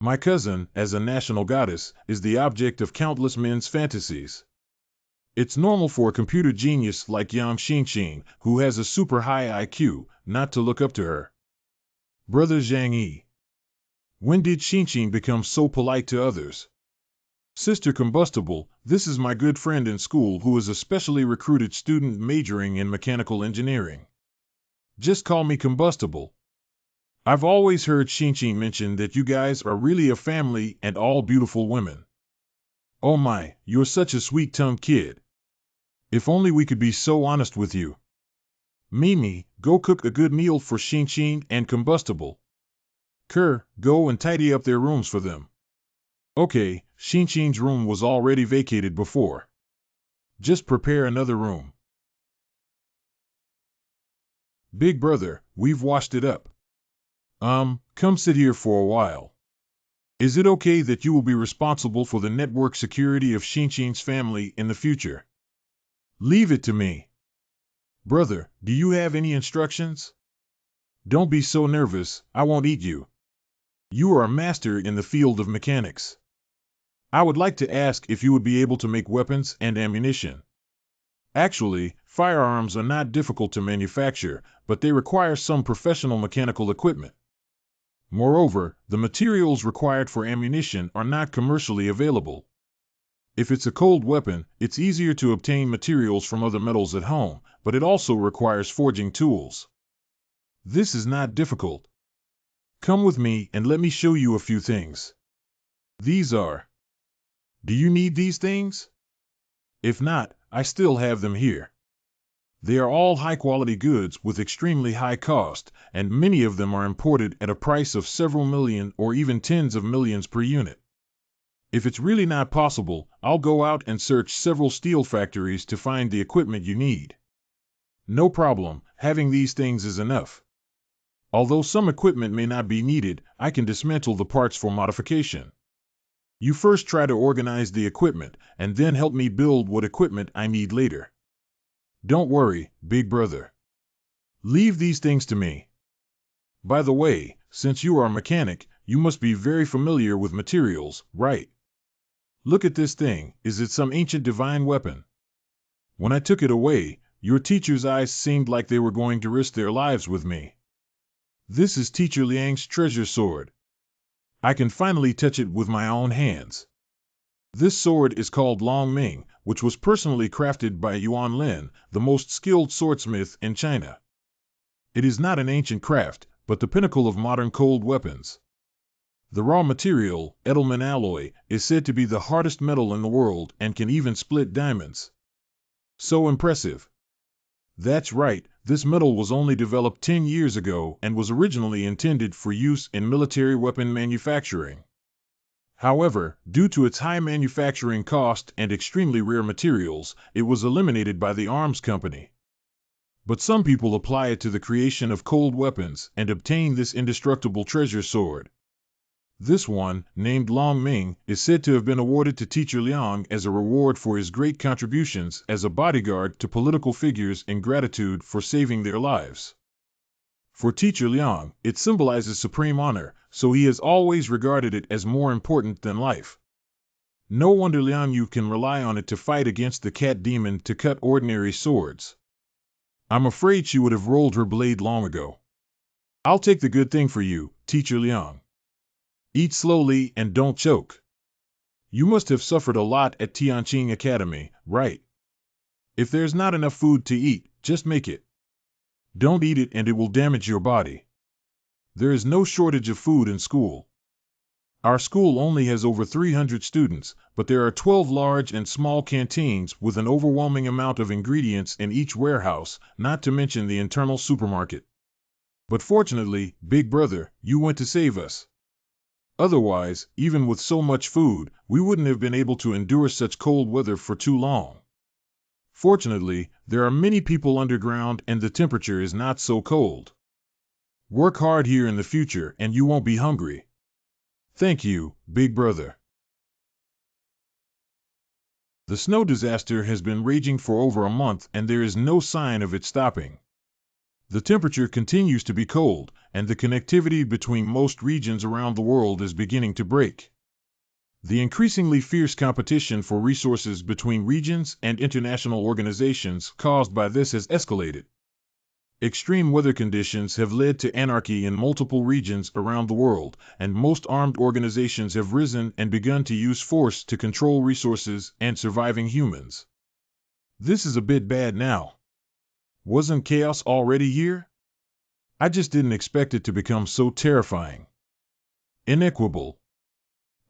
My cousin, as a national goddess, is the object of countless men's fantasies. It's normal for a computer genius like Yang Xinshin, who has a super high IQ, not to look up to her. Brother Zhang Yi. When did Xinshin become so polite to others? Sister Combustible, this is my good friend in school who is a specially recruited student majoring in mechanical engineering. Just call me Combustible. I've always heard Xinshin mention that you guys are really a family and all beautiful women. Oh my, you're such a sweet-tongued kid. If only we could be so honest with you. Mimi, go cook a good meal for Xinshin and Combustible. Kerr, go and tidy up their rooms for them. Okay, Xinshin's room was already vacated before. Just prepare another room. Big brother, we've washed it up. Come sit here for a while. Is it okay that you will be responsible for the network security of Xinshin's family in the future? Leave it to me. Brother, do you have any instructions? Don't be so nervous, I won't eat you. You are a master in the field of mechanics. I would like to ask if you would be able to make weapons and ammunition. Actually, firearms are not difficult to manufacture, but they require some professional mechanical equipment. Moreover, the materials required for ammunition are not commercially available. If it's a cold weapon, it's easier to obtain materials from other metals at home, but it also requires forging tools. This is not difficult. Come with me and let me show you a few things. These are. Do you need these things? If not, I still have them here. They are all high-quality goods with extremely high cost, and many of them are imported at a price of several million or even tens of millions per unit. If it's really not possible, I'll go out and search several steel factories to find the equipment you need. No problem, having these things is enough. Although some equipment may not be needed, I can dismantle the parts for modification. You first try to organize the equipment, and then help me build what equipment I need later. Don't worry, big brother. Leave these things to me. By the way, since you are a mechanic, you must be very familiar with materials, right? Look at this thing. Is it some ancient divine weapon? When I took it away, your teacher's eyes seemed like they were going to risk their lives with me. This is Teacher Liang's treasure sword. I can finally touch it with my own hands. This sword is called Long Ming, which was personally crafted by Yuan Lin, the most skilled swordsmith in China. It is not an ancient craft, but the pinnacle of modern cold weapons. The raw material, Edelman alloy, is said to be the hardest metal in the world and can even split diamonds. So impressive. That's right, this metal was only developed 10 years ago and was originally intended for use in military weapon manufacturing. However, due to its high manufacturing cost and extremely rare materials, it was eliminated by the arms company. But some people apply it to the creation of cold weapons and obtain this indestructible treasure sword. This one, named Long Ming, is said to have been awarded to Teacher Liang as a reward for his great contributions as a bodyguard to political figures in gratitude for saving their lives. For Teacher Liang, it symbolizes supreme honor, so he has always regarded it as more important than life. No wonder Liang Yu can rely on it to fight against the cat demon to cut ordinary swords. I'm afraid she would have rolled her blade long ago. I'll take the good thing for you, Teacher Liang. Eat slowly and don't choke. You must have suffered a lot at Tianqing Academy, right? If there's not enough food to eat, just make it. Don't eat it and it will damage your body. There is no shortage of food in school. Our school only has over 300 students, but there are 12 large and small canteens with an overwhelming amount of ingredients in each warehouse, not to mention the internal supermarket. But fortunately, big brother, you went to save us. Otherwise, even with so much food, we wouldn't have been able to endure such cold weather for too long. Fortunately, there are many people underground and the temperature is not so cold. Work hard here in the future and you won't be hungry. Thank you, big brother. The snow disaster has been raging for over a month and there is no sign of it stopping. The temperature continues to be cold, and the connectivity between most regions around the world is beginning to break. The increasingly fierce competition for resources between regions and international organizations caused by this has escalated. Extreme weather conditions have led to anarchy in multiple regions around the world, and most armed organizations have risen and begun to use force to control resources and surviving humans. This is a bit bad now. Wasn't chaos already here? I just didn't expect it to become so terrifying. Inequitable.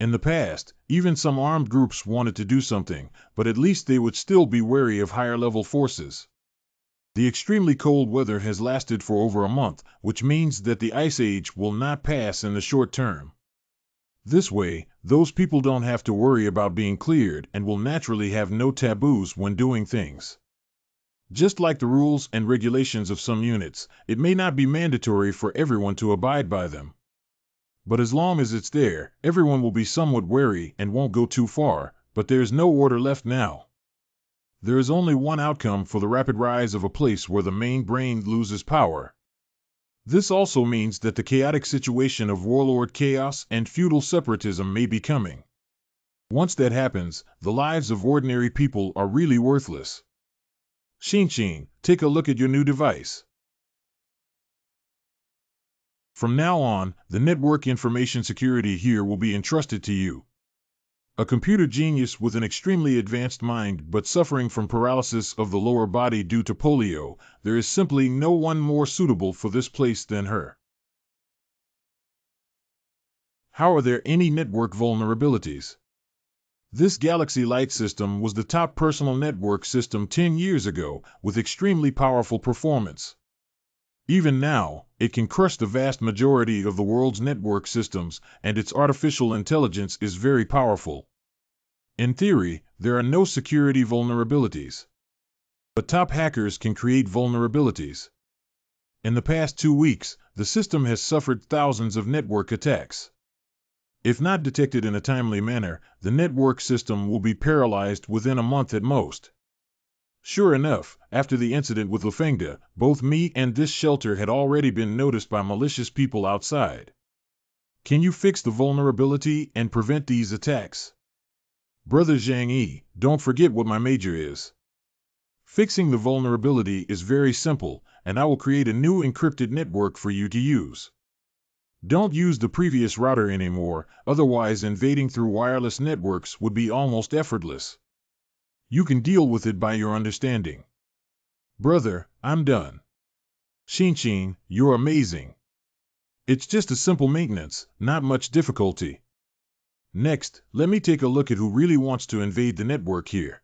In the past, even some armed groups wanted to do something, but at least they would still be wary of higher-level forces. The extremely cold weather has lasted for over a month, which means that the Ice Age will not pass in the short term. This way, those people don't have to worry about being cleared and will naturally have no taboos when doing things. Just like the rules and regulations of some units, it may not be mandatory for everyone to abide by them. But as long as it's there, everyone will be somewhat wary and won't go too far, but there's no order left now. There is only one outcome for the rapid rise of a place where the main brain loses power. This also means that the chaotic situation of warlord chaos and feudal separatism may be coming. Once that happens, the lives of ordinary people are really worthless. Xin, take a look at your new device. From now on, the network information security here will be entrusted to you. A computer genius with an extremely advanced mind but suffering from paralysis of the lower body due to polio, there is simply no one more suitable for this place than her. How are there any network vulnerabilities? This Galaxy Light system was the top personal network system 10 years ago, with extremely powerful performance. Even now, it can crush the vast majority of the world's network systems, and its artificial intelligence is very powerful. In theory, there are no security vulnerabilities. but top hackers can create vulnerabilities. In the past 2 weeks, the system has suffered thousands of network attacks. If not detected in a timely manner, the network system will be paralyzed within a month at most. Sure enough, after the incident with Lufengda, both me and this shelter had already been noticed by malicious people outside. Can you fix the vulnerability and prevent these attacks? Brother Zhang Yi, don't forget what my major is. Fixing the vulnerability is very simple, and I will create a new encrypted network for you to use. Don't use the previous router anymore, otherwise invading through wireless networks would be almost effortless. You can deal with it by your understanding. Brother, I'm done. Shinshin, you're amazing. It's just a simple maintenance, not much difficulty. Next, let me take a look at who really wants to invade the network here.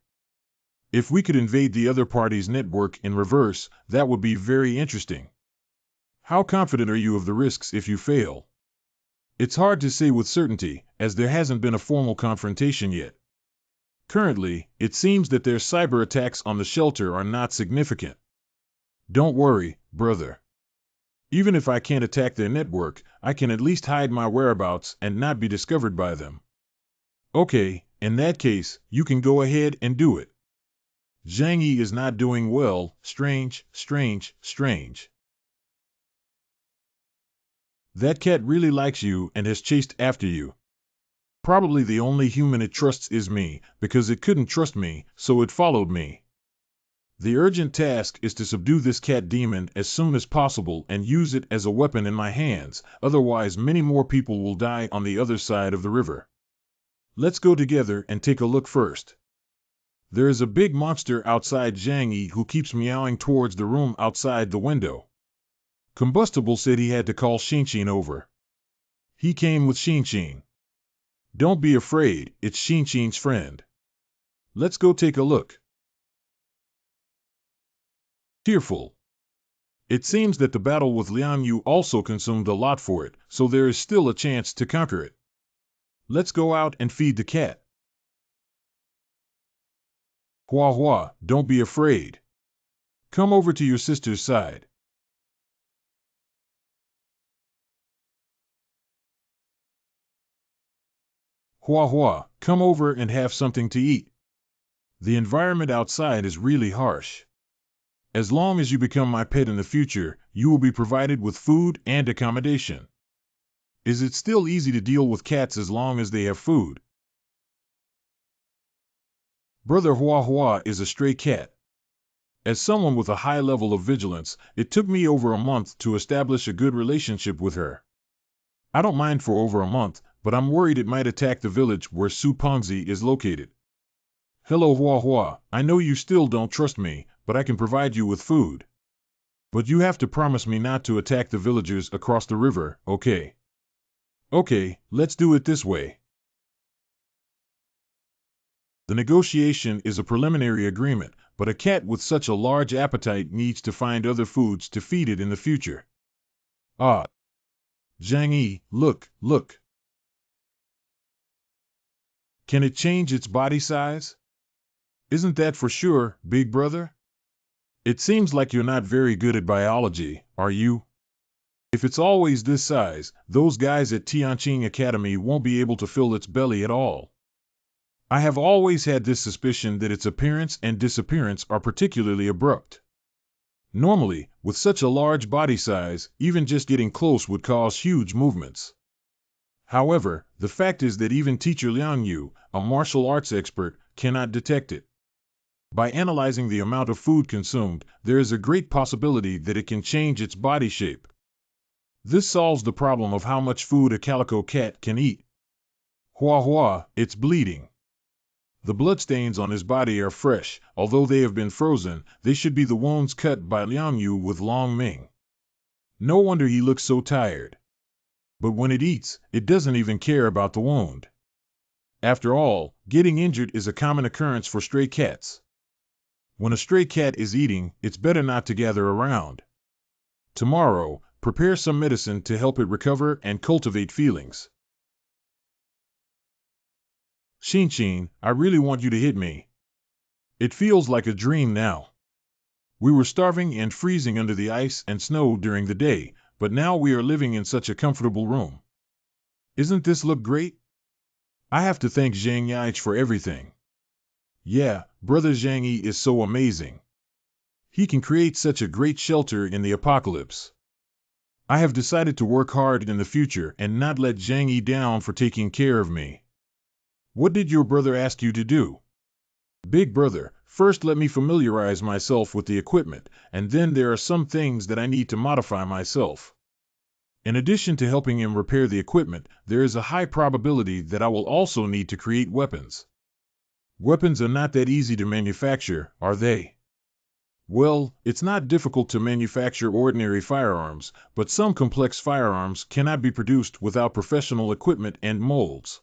If we could invade the other party's network in reverse, that would be very interesting. How confident are you of the risks if you fail? It's hard to say with certainty, as there hasn't been a formal confrontation yet. Currently, it seems that their cyber attacks on the shelter are not significant. Don't worry, brother. Even if I can't attack their network, I can at least hide my whereabouts and not be discovered by them. Okay, in that case, you can go ahead and do it. Zhang Yi is not doing well, strange. That cat really likes you and has chased after you. Probably the only human it trusts is me, because it couldn't trust me, so it followed me. The urgent task is to subdue this cat demon as soon as possible and use it as a weapon in my hands, otherwise many more people will die on the other side of the river. Let's go together and take a look first. There is a big monster outside Zhang Yi who keeps meowing towards the room outside the window. Combustible said he had to call Shinshin over. He came with Shinshin. Don't be afraid, it's Shinshin's friend. Let's go take a look. Tearful. It seems that the battle with Liang Yu also consumed a lot for it, so there is still a chance to conquer it. Let's go out and feed the cat. Hua Hua, don't be afraid. Come over to your sister's side. Hua Hua, come over and have something to eat. The environment outside is really harsh. As long as you become my pet in the future, you will be provided with food and accommodation. Is it still easy to deal with cats as long as they have food? Brother Hua Hua is a stray cat. As someone with a high level of vigilance, it took me over a month to establish a good relationship with her. I don't mind for over a month, but I'm worried it might attack the village where Su Pengzi is located. Hello Hua Hua, I know you still don't trust me, but I can provide you with food. But you have to promise me not to attack the villagers across the river, okay? Okay, let's do it this way. The negotiation is a preliminary agreement, but a cat with such a large appetite needs to find other foods to feed it in the future. Ah. Zhang Yi, look. Can it change its body size? Isn't that for sure, big brother? It seems like you're not very good at biology, are you? If it's always this size, those guys at Tianqing Academy won't be able to fill its belly at all. I have always had this suspicion that its appearance and disappearance are particularly abrupt. Normally, with such a large body size, even just getting close would cause huge movements. However, the fact is that even teacher Liang Yu, a martial arts expert, cannot detect it. By analyzing the amount of food consumed, there is a great possibility that it can change its body shape. This solves the problem of how much food a calico cat can eat. Hua Hua, it's bleeding. The bloodstains on his body are fresh, although they have been frozen, they should be the wounds cut by Liang Yu with Long Ming. No wonder he looks so tired. But when it eats, it doesn't even care about the wound. After all, getting injured is a common occurrence for stray cats. When a stray cat is eating, it's better not to gather around. Tomorrow, prepare some medicine to help it recover and cultivate feelings. Shinshin, I really want you to hit me. It feels like a dream now. We were starving and freezing under the ice and snow during the day, but now we are living in such a comfortable room. Isn't this look great? I have to thank Zhang Yaich for everything. Yeah, Brother Zhang Yi is so amazing. He can create such a great shelter in the apocalypse. I have decided to work hard in the future and not let Zhang Yi down for taking care of me. What did your brother ask you to do? Big brother, first let me familiarize myself with the equipment, and then there are some things that I need to modify myself. In addition to helping him repair the equipment, there is a high probability that I will also need to create weapons. Weapons are not that easy to manufacture, are they? Well, it's not difficult to manufacture ordinary firearms, but some complex firearms cannot be produced without professional equipment and molds.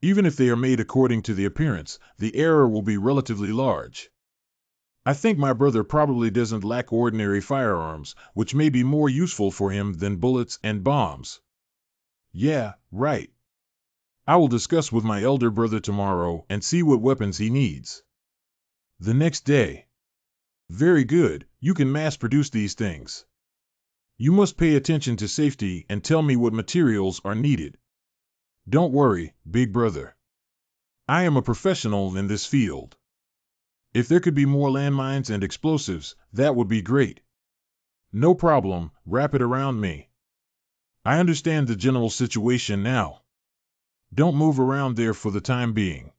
Even if they are made according to the appearance, the error will be relatively large. I think my brother probably doesn't lack ordinary firearms, which may be more useful for him than bullets and bombs. Yeah, right. I will discuss with my elder brother tomorrow and see what weapons he needs. The next day. Very good, you can mass produce these things. You must pay attention to safety and tell me what materials are needed. Don't worry, big brother. I am a professional in this field. If there could be more landmines and explosives, that would be great. No problem, wrap it around me. I understand the general situation now. Don't move around there for the time being.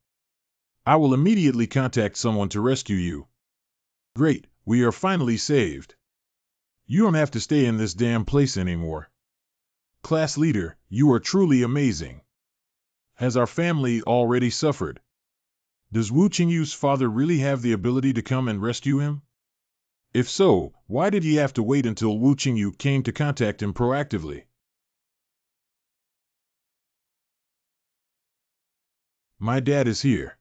I will immediately contact someone to rescue you. Great, we are finally saved. You don't have to stay in this damn place anymore. Class leader, you are truly amazing. Has our family already suffered? Does Wu Qingyu's father really have the ability to come and rescue him? If so, why did he have to wait until Wu Qingyu came to contact him proactively? My dad is here.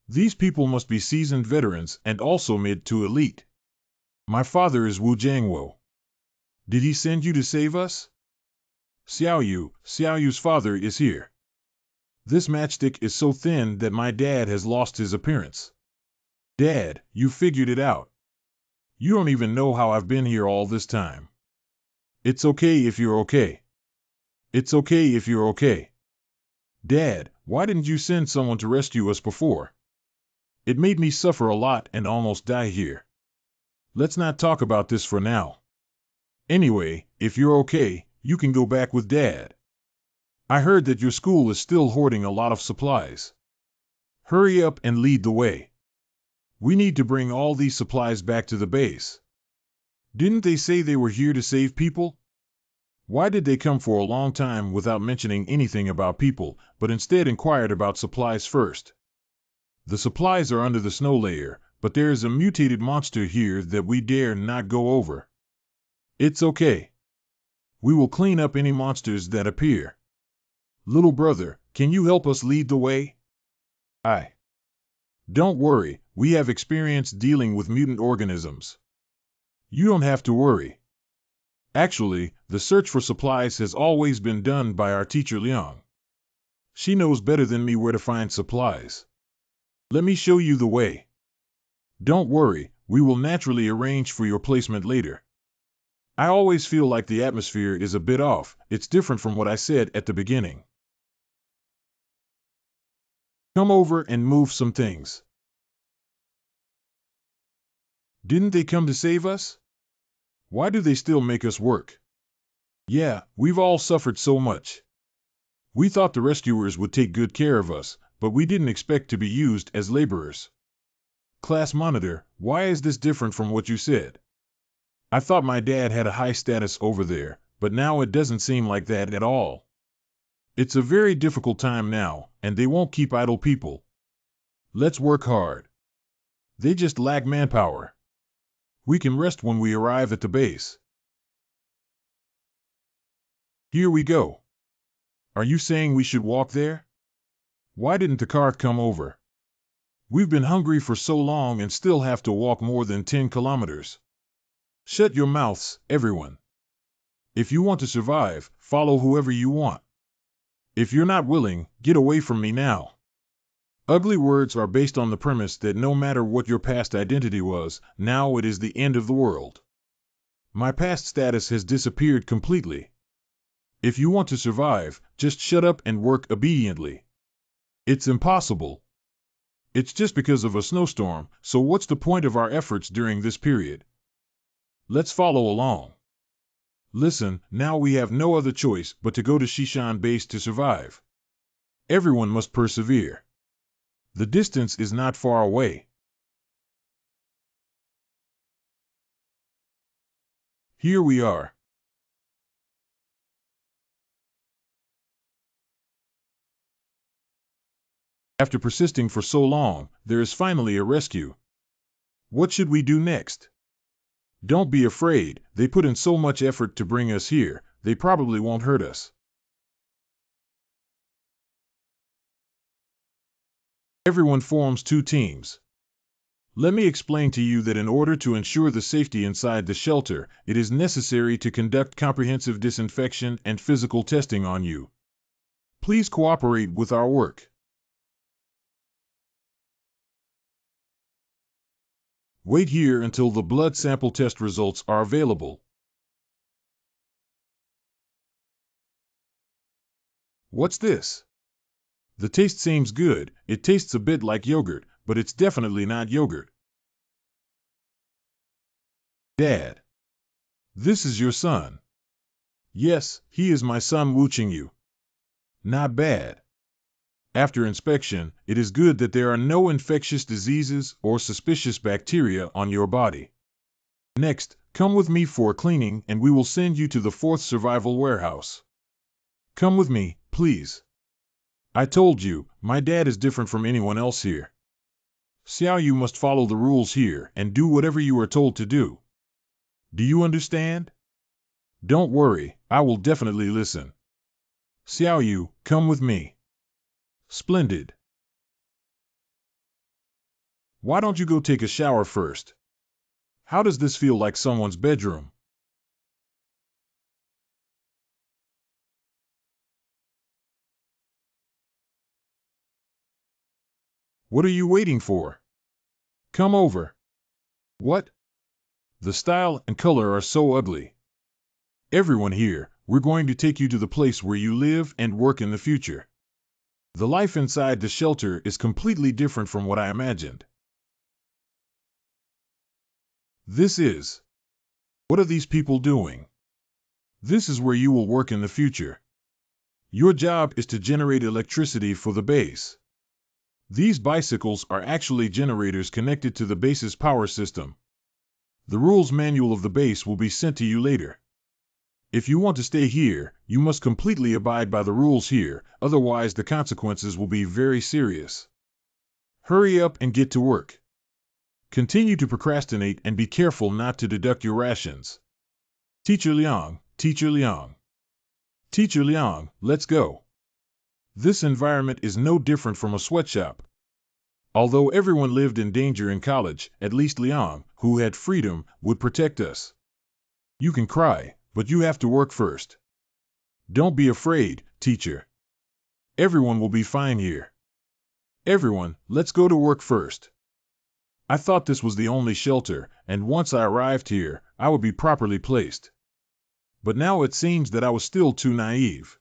These people must be seasoned veterans and also mid to elite. My father is Wu Jiangwo. Did he send you to save us? Xiaoyu's father is here. This matchstick is so thin that my dad has lost his appearance. Dad, you figured it out. You don't even know how I've been here all this time. It's okay if you're okay. It's okay if you're okay. Dad, why didn't you send someone to rescue us before? It made me suffer a lot and almost die here. Let's not talk about this for now. Anyway, if you're okay, you can go back with Dad. I heard that your school is still hoarding a lot of supplies. Hurry up and lead the way. We need to bring all these supplies back to the base. Didn't they say they were here to save people? Why did they come for a long time without mentioning anything about people, but instead inquired about supplies first? The supplies are under the snow layer, but there is a mutated monster here that we dare not go over. It's okay. We will clean up any monsters that appear. Little brother, can you help us lead the way? Don't worry, we have experience dealing with mutant organisms. You don't have to worry. Actually, the search for supplies has always been done by our teacher Liang. She knows better than me where to find supplies. Let me show you the way. Don't worry, we will naturally arrange for your placement later. I always feel like the atmosphere is a bit off. It's different from what I said at the beginning. Come over and move some things. Didn't they come to save us? Why do they still make us work? Yeah, we've all suffered so much. We thought the rescuers would take good care of us, but we didn't expect to be used as laborers. Class monitor, why is this different from what you said? I thought my dad had a high status over there, but now it doesn't seem like that at all. It's a very difficult time now, and they won't keep idle people. Let's work hard. They just lack manpower. We can rest when we arrive at the base. Here we go. Are you saying we should walk there? Why didn't the car come over? We've been hungry for so long and still have to walk more than 10 kilometers. Shut your mouths, everyone. If you want to survive, follow whoever you want. If you're not willing, get away from me now. Ugly words are based on the premise that no matter what your past identity was, now it is the end of the world. My past status has disappeared completely. If you want to survive, just shut up and work obediently. It's impossible. It's just because of a snowstorm, so what's the point of our efforts during this period? Let's follow along. Listen, now we have no other choice but to go to Shishan Base to survive. Everyone must persevere. The distance is not far away. Here we are. After persisting for so long, there is finally a rescue. What should we do next? Don't be afraid, they put in so much effort to bring us here, they probably won't hurt us. Everyone forms two teams. Let me explain to you that in order to ensure the safety inside the shelter, it is necessary to conduct comprehensive disinfection and physical testing on you. Please cooperate with our work. Wait here until the blood sample test results are available. What's this? The taste seems good. It tastes a bit like yogurt, but it's definitely not yogurt. Dad. This is your son. Yes, he is my son Wuching you. Not bad. After inspection, it is good that there are no infectious diseases or suspicious bacteria on your body. Next, come with me for a cleaning and we will send you to the 4th survival warehouse. Come with me, please. I told you, my dad is different from anyone else here. Xiao Yu must follow the rules here and do whatever you are told to do. Do you understand? Don't worry, I will definitely listen. Xiao Yu, come with me. Splendid. Why don't you go take a shower first? How does this feel like someone's bedroom? What are you waiting for? Come over. What? The style and color are so ugly. Everyone here, we're going to take you to the place where you live and work in the future. The life inside the shelter is completely different from what I imagined. This is. What are these people doing? This is where you will work in the future. Your job is to generate electricity for the base. These bicycles are actually generators connected to the base's power system. The rules manual of the base will be sent to you later. If you want to stay here, you must completely abide by the rules here, otherwise the consequences will be very serious. Hurry up and get to work. Continue to procrastinate and be careful not to deduct your rations. Teacher Liang, Teacher Liang. Teacher Liang, let's go. This environment is no different from a sweatshop. Although everyone lived in danger in college, at least Liang, who had freedom, would protect us. You can cry, but you have to work first. Don't be afraid, teacher. Everyone will be fine here. Everyone, let's go to work first. I thought this was the only shelter, and once I arrived here, I would be properly placed. But now it seems that I was still too naive.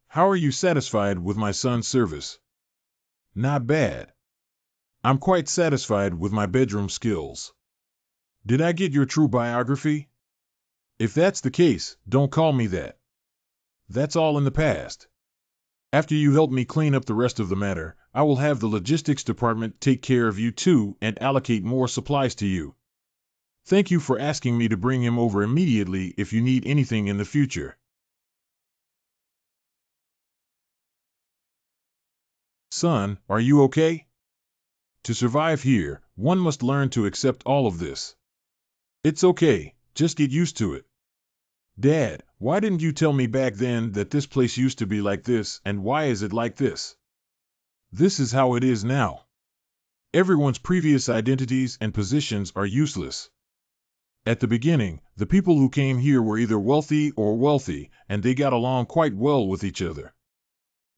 How are you satisfied with my son's service? Not bad. I'm quite satisfied with my bedroom skills. Did I get your true biography? If that's the case, don't call me that. That's all in the past. After you help me clean up the rest of the matter, I will have the logistics department take care of you too and allocate more supplies to you. Thank you for asking me to bring him over immediately if you need anything in the future. Son, are you okay? To survive here, one must learn to accept all of this. It's okay, just get used to it. Dad, why didn't you tell me back then that this place used to be like this, and why is it like this? This is how it is now. Everyone's previous identities and positions are useless. At the beginning, the people who came here were either wealthy, and they got along quite well with each other.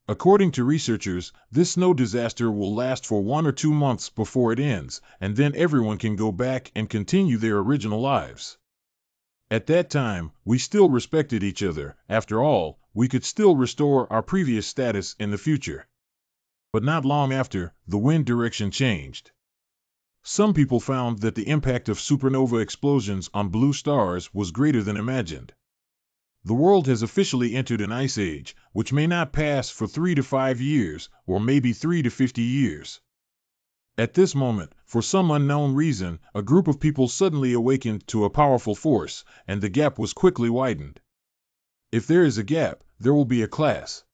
According to researchers, this snow disaster will last for 1 or 2 months before it ends, and then everyone can go back and continue their original lives. At that time, we still respected each other. After all, we could still restore our previous status in the future. But not long after, the wind direction changed. Some people found that the impact of supernova explosions on blue stars was greater than imagined. The world has officially entered an ice age, which may not pass for 3 to 5 years, or maybe 3 to 50 years. At this moment, for some unknown reason, a group of people suddenly awakened to a powerful force, and the gap was quickly widened. If there is a gap, there will be a class.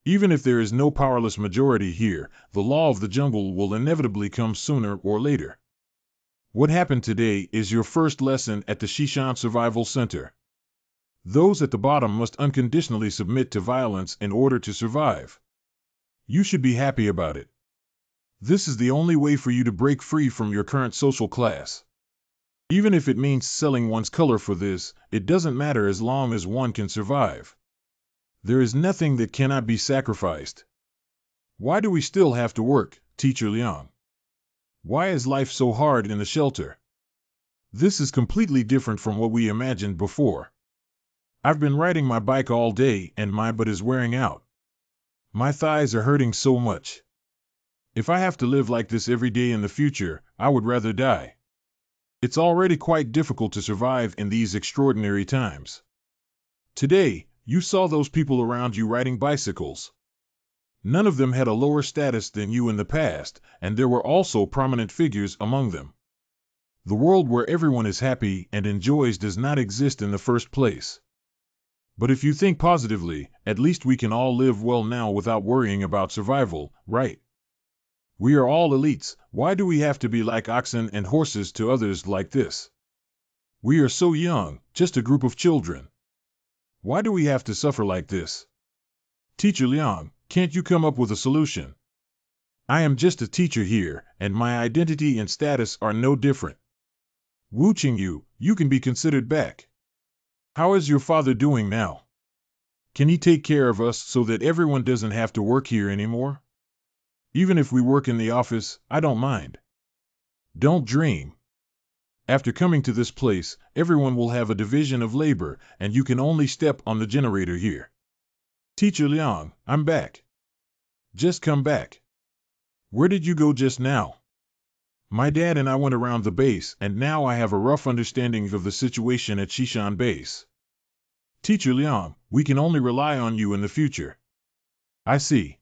Even if there is no powerless majority here, the law of the jungle will inevitably come sooner or later. What happened today is your first lesson at the Shishan Survival Center. Those at the bottom must unconditionally submit to violence in order to survive. You should be happy about it. This is the only way for you to break free from your current social class. Even if it means selling one's color for this, it doesn't matter as long as one can survive. There is nothing that cannot be sacrificed. Why do we still have to work, Teacher Liang? Why is life so hard in the shelter? This is completely different from what we imagined before. I've been riding my bike all day and my butt is wearing out. My thighs are hurting so much. If I have to live like this every day in the future, I would rather die. It's already quite difficult to survive in these extraordinary times. Today, you saw those people around you riding bicycles. None of them had a lower status than you in the past, and there were also prominent figures among them. The world where everyone is happy and enjoys does not exist in the first place. But if you think positively, at least we can all live well now without worrying about survival, right? We are all elites. Why do we have to be like oxen and horses to others like this? We are so young, just a group of children. Why do we have to suffer like this? Teacher Liang, can't you come up with a solution? I am just a teacher here, and my identity and status are no different. Wu Qingyu, you can be considered back. How is your father doing now? Can he take care of us so that everyone doesn't have to work here anymore? Even if we work in the office, I don't mind. Don't dream. After coming to this place, everyone will have a division of labor, and you can only step on the generator here. Teacher Liang, I'm back. Just come back. Where did you go just now? My dad and I went around the base, and now I have a rough understanding of the situation at Shishan Base. Teacher Liang, we can only rely on you in the future. I see.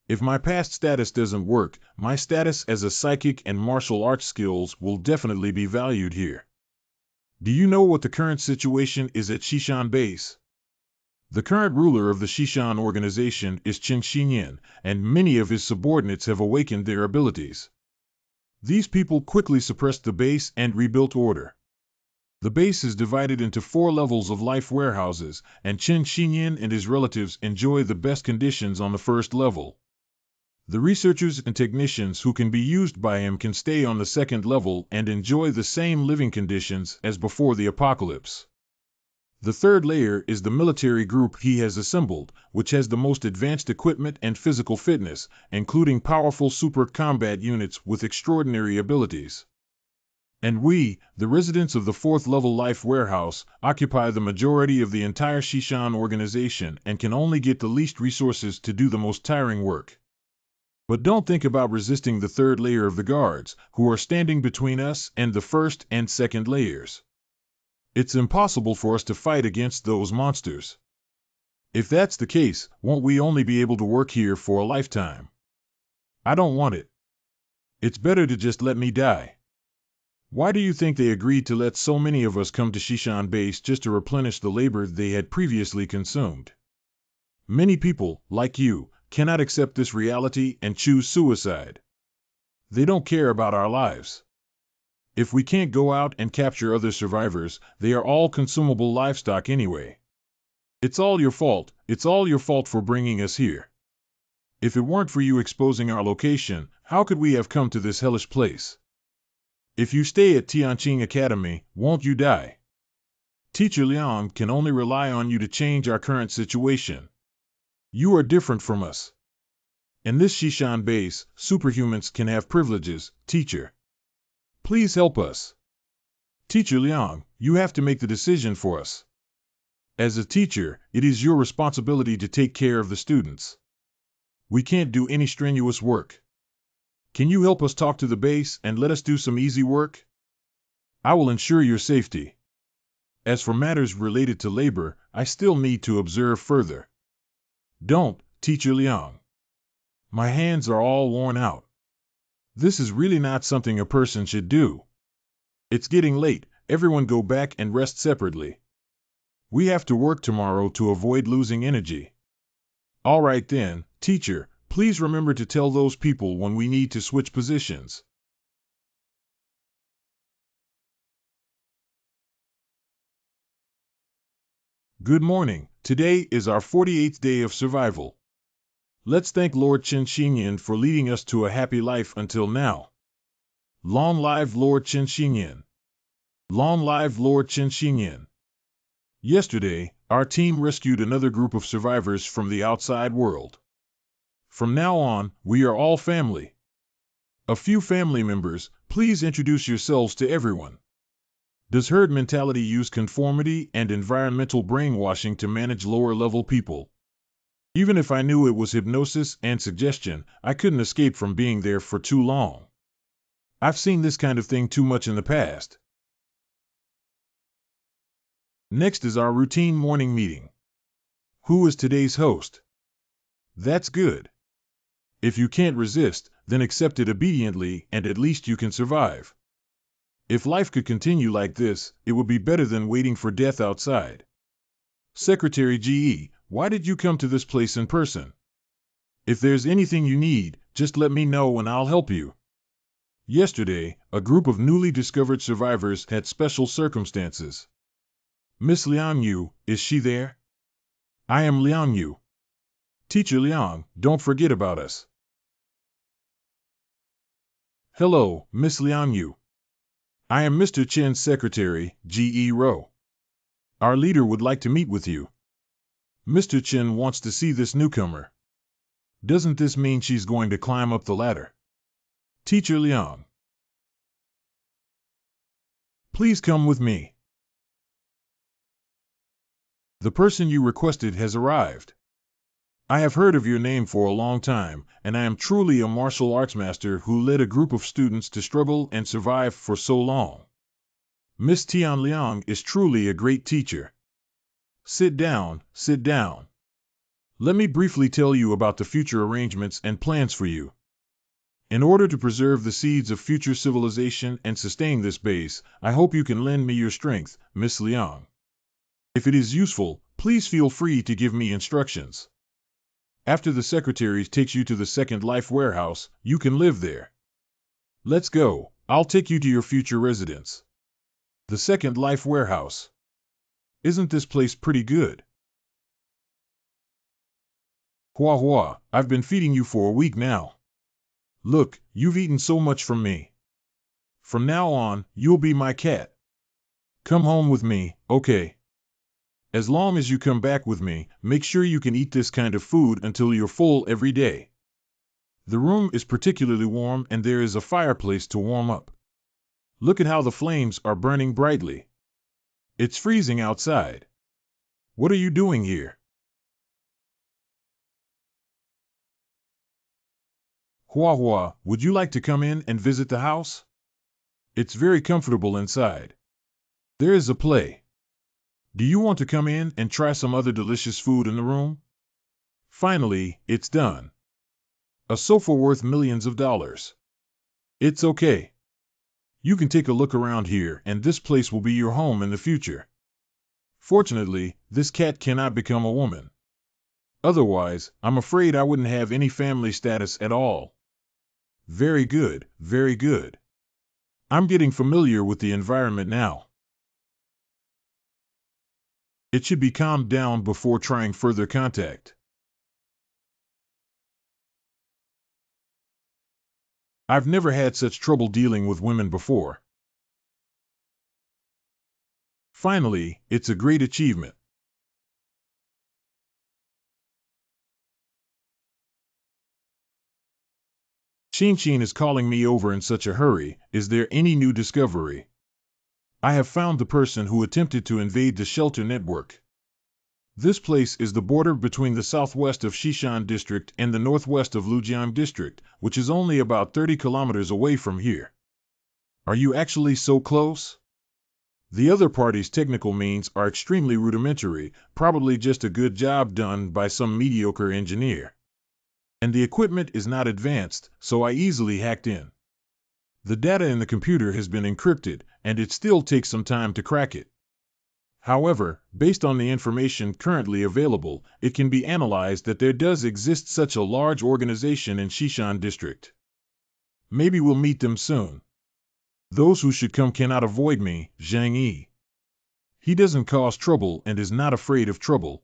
If my past status doesn't work, my status as a psychic and martial arts skills will definitely be valued here. Do you know what the current situation is at Shishan Base? The current ruler of the Shishan organization is Qin Xinyan, and many of his subordinates have awakened their abilities. These people quickly suppressed the base and rebuilt order. The base is divided into 4 levels of life warehouses, and Qin Xinyan and his relatives enjoy the best conditions on the first level. The researchers and technicians who can be used by him can stay on the second level and enjoy the same living conditions as before the apocalypse. The third layer is the military group he has assembled, which has the most advanced equipment and physical fitness, including powerful super combat units with extraordinary abilities. And we, the residents of the 4th level life warehouse, occupy the majority of the entire Shishan organization and can only get the least resources to do the most tiring work. But don't think about resisting the third layer of the guards, who are standing between us and the first and second layers. It's impossible for us to fight against those monsters. If that's the case, won't we only be able to work here for a lifetime? I don't want it. It's better to just let me die. Why do you think they agreed to let so many of us come to Shishan Base just to replenish the labor they had previously consumed? Many people, like you, cannot accept this reality and choose suicide. They don't care about our lives. If we can't go out and capture other survivors, they are all consumable livestock anyway. It's all your fault for bringing us here. If it weren't for you exposing our location, how could we have come to this hellish place? If you stay at Tianqing Academy, won't you die? Teacher Liang can only rely on you to change our current situation. You are different from us. In this Shishan base, superhumans can have privileges, teacher. Please help us. Teacher Liang, you have to make the decision for us. As a teacher, it is your responsibility to take care of the students. We can't do any strenuous work. Can you help us talk to the base and let us do some easy work? I will ensure your safety. As for matters related to labor, I still need to observe further. Don't, Teacher Liang. My hands are all worn out. This is really not something a person should do. It's getting late, everyone go back and rest separately. We have to work tomorrow to avoid losing energy. All right then, teacher, please remember to tell those people when we need to switch positions. Good morning, today is our 48th day of survival. Let's thank Lord Chen Xinyan for leading us to a happy life until now. Long live Lord Chen Xinyan. Long live Lord Chen Xinyan. Yesterday, our team rescued another group of survivors from the outside world. From now on, we are all family. A few family members, please introduce yourselves to everyone. Does herd mentality use conformity and environmental brainwashing to manage lower-level people? Even if I knew it was hypnosis and suggestion, I couldn't escape from being there for too long. I've seen this kind of thing too much in the past. Next is our routine morning meeting. Who is today's host? That's good. If you can't resist, then accept it obediently and at least you can survive. If life could continue like this, it would be better than waiting for death outside. Secretary GE, why did you come to this place in person? If there's anything you need, just let me know and I'll help you. Yesterday, a group of newly discovered survivors had special circumstances. Miss Liang Yu, is she there? I am Liang Yu. Teacher Liang, don't forget about us. Hello, Miss Liang Yu. I am Mr. Chen's secretary, G.E. Rowe. Our leader would like to meet with you. Mr. Chen wants to see this newcomer. Doesn't this mean she's going to climb up the ladder? Teacher Liang. Please come with me. The person you requested has arrived. I have heard of your name for a long time, and I am truly a martial arts master who led a group of students to struggle and survive for so long. Miss Tian Liang is truly a great teacher. Sit down, sit down. Let me briefly tell you about the future arrangements and plans for you. In order to preserve the seeds of future civilization and sustain this base, I hope you can lend me your strength, Miss Liang. If it is useful, please feel free to give me instructions. After the secretary takes you to the Second Life warehouse, you can live there. Let's go, I'll take you to your future residence. The Second Life warehouse. Isn't this place pretty good? Hua Hua, I've been feeding you for a week now. Look, you've eaten so much from me. From now on, you'll be my cat. Come home with me, okay? As long as you come back with me, make sure you can eat this kind of food until you're full every day. The room is particularly warm and there is a fireplace to warm up. Look at how the flames are burning brightly. It's freezing outside. What are you doing here? Hua Hua, would you like to come in and visit the house? It's very comfortable inside. There is a play. Do you want to come in and try some other delicious food in the room? Finally, it's done. A sofa worth millions of dollars. It's okay. You can take a look around here and this place will be your home in the future. Fortunately, this cat cannot become a woman. Otherwise, I'm afraid I wouldn't have any family status at all. Very good, very good. I'm getting familiar with the environment now. It should be calmed down before trying further contact. I've never had such trouble dealing with women before. Finally, it's a great achievement. Chin is calling me over in such a hurry. Is there any new discovery? I have found the person who attempted to invade the shelter network. This place is the border between the southwest of Shishan District and the northwest of Lujiang District, which is only about 30 kilometers away from here. Are you actually so close? The other party's technical means are extremely rudimentary, probably just a good job done by some mediocre engineer. And the equipment is not advanced, so I easily hacked in. The data in the computer has been encrypted, and it still takes some time to crack it. However, based on the information currently available, it can be analyzed that there does exist such a large organization in Shishan District. Maybe we'll meet them soon. Those who should come cannot avoid me, Zhang Yi. He doesn't cause trouble and is not afraid of trouble.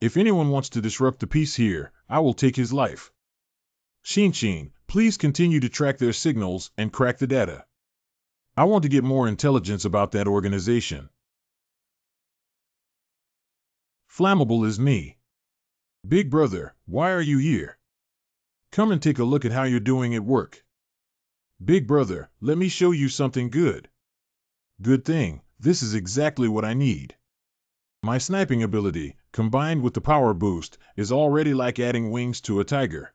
If anyone wants to disrupt the peace here, I will take his life. Xin, please continue to track their signals and crack the data. I want to get more intelligence about that organization. Flammable is me. Big brother, why are you here? Come and take a look at how you're doing at work. Big brother, let me show you something good. Good thing, this is exactly what I need. My sniping ability, combined with the power boost, is already like adding wings to a tiger.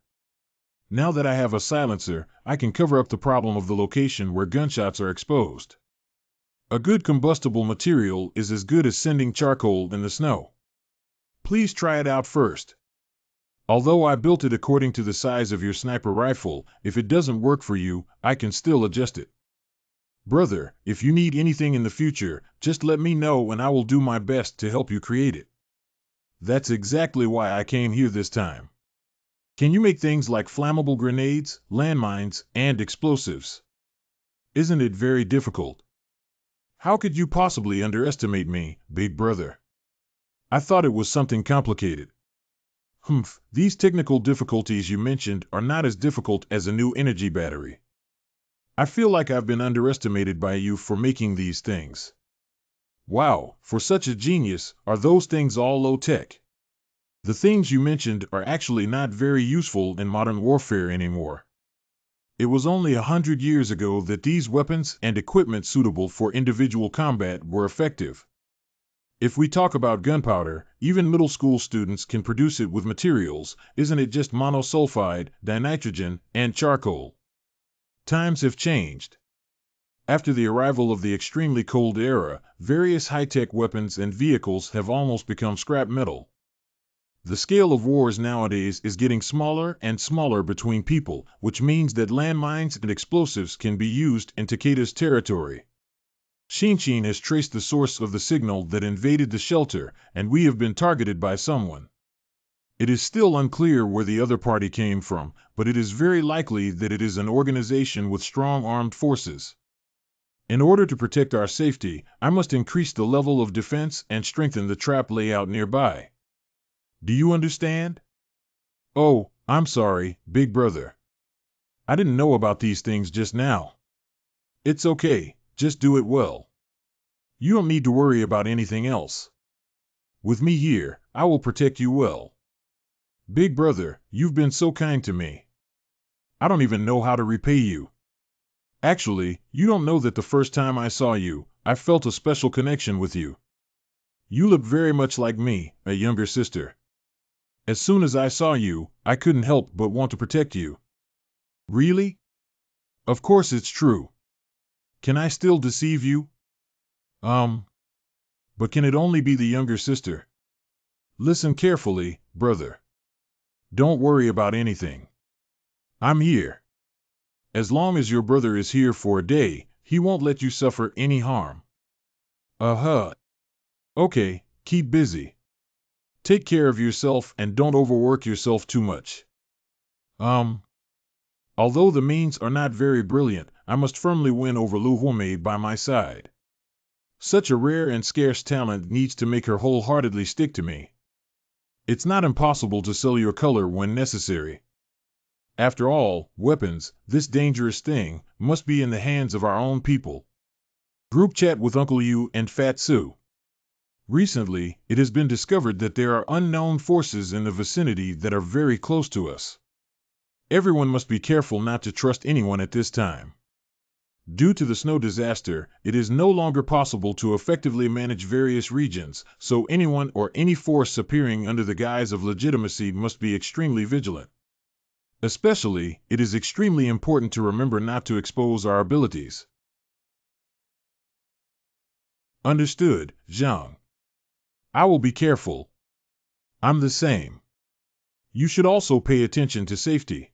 Now that I have a silencer, I can cover up the problem of the location where gunshots are exposed. A good combustible material is as good as sending charcoal in the snow. Please try it out first. Although I built it according to the size of your sniper rifle, if it doesn't work for you, I can still adjust it. Brother, if you need anything in the future, just let me know and I will do my best to help you create it. That's exactly why I came here this time. Can you make things like flammable grenades, landmines, and explosives? Isn't it very difficult? How could you possibly underestimate me, big brother? I thought it was something complicated. These technical difficulties you mentioned are not as difficult as a new energy battery. I feel like I've been underestimated by you for making these things. Wow, for such a genius, are those things all low-tech? The things you mentioned are actually not very useful in modern warfare anymore. It was only 100 years ago that these weapons and equipment suitable for individual combat were effective. If we talk about gunpowder, even middle school students can produce it with materials, isn't it just monosulfide, dinitrogen, and charcoal? Times have changed. After the arrival of the extremely cold era, various high-tech weapons and vehicles have almost become scrap metal. The scale of wars nowadays is getting smaller and smaller between people, which means that landmines and explosives can be used in Takeda's territory. Xin has traced the source of the signal that invaded the shelter, and we have been targeted by someone. It is still unclear where the other party came from, but it is very likely that it is an organization with strong armed forces. In order to protect our safety, I must increase the level of defense and strengthen the trap layout nearby. Do you understand? Oh, I'm sorry, big brother. I didn't know about these things just now. It's okay. Just do it well. You don't need to worry about anything else. With me here, I will protect you well. Big brother, you've been so kind to me. I don't even know how to repay you. Actually, you don't know that the first time I saw you, I felt a special connection with you. You look very much like me, a younger sister. As soon as I saw you, I couldn't help but want to protect you. Really? Of course it's true. Can I still deceive you? But can it only be the younger sister? Listen carefully, brother. Don't worry about anything. I'm here. As long as your brother is here for a day, he won't let you suffer any harm. Okay, keep busy. Take care of yourself and don't overwork yourself too much. Although the means are not very brilliant, I must firmly win over Lu Huomei by my side. Such a rare and scarce talent needs to make her wholeheartedly stick to me. It's not impossible to sell your color when necessary. After all, weapons, this dangerous thing, must be in the hands of our own people. Group chat with Uncle Yu and Fat Sue. Recently, it has been discovered that there are unknown forces in the vicinity that are very close to us. Everyone must be careful not to trust anyone at this time. Due to the snow disaster, it is no longer possible to effectively manage various regions, so anyone or any force appearing under the guise of legitimacy must be extremely vigilant. Especially, it is extremely important to remember not to expose our abilities. Understood, Zhang. I will be careful. I'm the same. You should also pay attention to safety.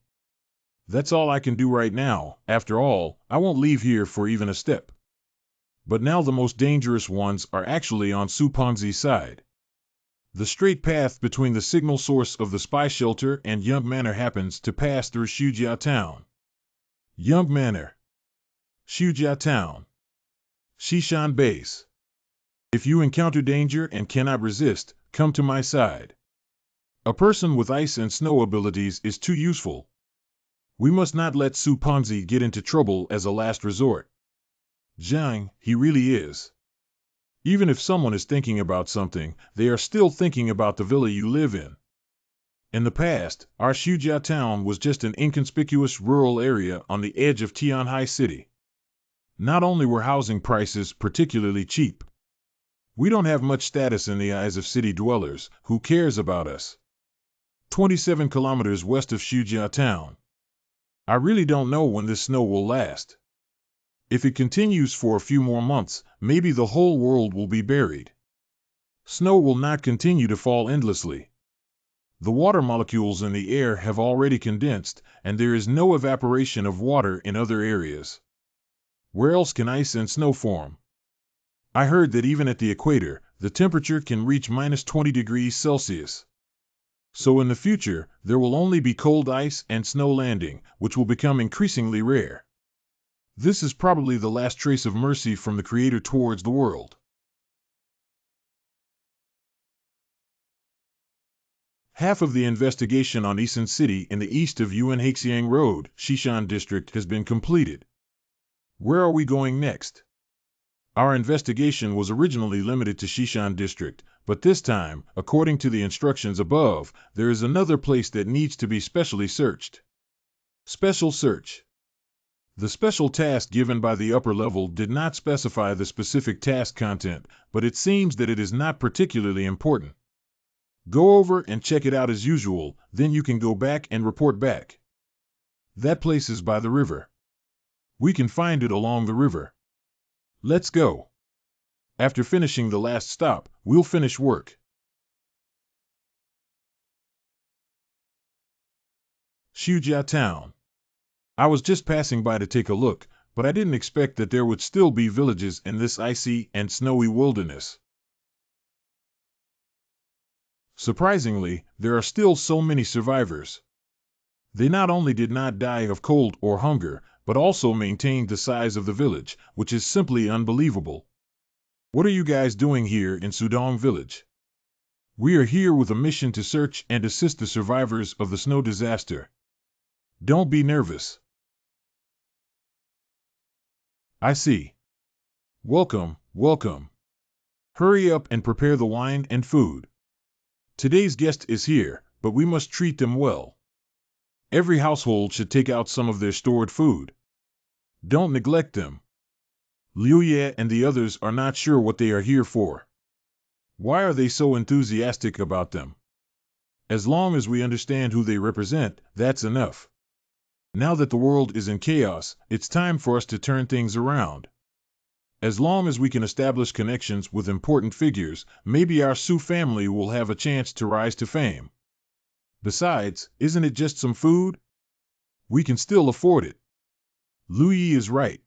That's all I can do right now. After all, I won't leave here for even a step. But now the most dangerous ones are actually on Su Pengzi's side. The straight path between the signal source of the spy shelter and Young Manor happens to pass through Shujia Town. Young Manor. Shujia Town. Shishan Base. If you encounter danger and cannot resist, come to my side. A person with ice and snow abilities is too useful. We must not let Su Pengzi get into trouble as a last resort. Zhang, he really is. Even if someone is thinking about something, they are still thinking about the villa you live in. In the past, our Shujia town was just an inconspicuous rural area on the edge of Tianhai City. Not only were housing prices particularly cheap, we don't have much status in the eyes of city dwellers. Who cares about us? 27 kilometers west of Shujia town. I really don't know when this snow will last. If it continues for a few more months, maybe the whole world will be buried. Snow will not continue to fall endlessly. The water molecules in the air have already condensed, and there is no evaporation of water in other areas. Where else can ice and snow form? I heard that even at the equator, the temperature can reach minus 20 degrees Celsius. So in the future, there will only be cold ice and snow landing, which will become increasingly rare. This is probably the last trace of mercy from the Creator towards the world. Half of the investigation on Isan City in the east of Yuanhaixiang Road, Shishan District, has been completed. Where are we going next? Our investigation was originally limited to Shishan District, but this time, according to the instructions above, there is another place that needs to be specially searched. Special search. The special task given by the upper level did not specify the specific task content, but it seems that it is not particularly important. Go over and check it out as usual, then you can go back and report back. That place is by the river. We can find it along the river. Let's go. After finishing the last stop, we'll finish work. Shujia Town. I was just passing by to take a look, but I didn't expect that there would still be villages in this icy and snowy wilderness. Surprisingly, there are still so many survivors. They not only did not die of cold or hunger, but also maintained the size of the village, which is simply unbelievable. What are you guys doing here in Sudong Village? We are here with a mission to search and assist the survivors of the snow disaster. Don't be nervous. I see. Welcome, welcome. Hurry up and prepare the wine and food. Today's guest is here, but we must treat them well. Every household should take out some of their stored food. Don't neglect them. Liu Ye and the others are not sure what they are here for. Why are they so enthusiastic about them? As long as we understand who they represent, that's enough. Now that the world is in chaos, it's time for us to turn things around. As long as we can establish connections with important figures, maybe our Su family will have a chance to rise to fame. Besides, isn't it just some food? We can still afford it. Lu Yi is right.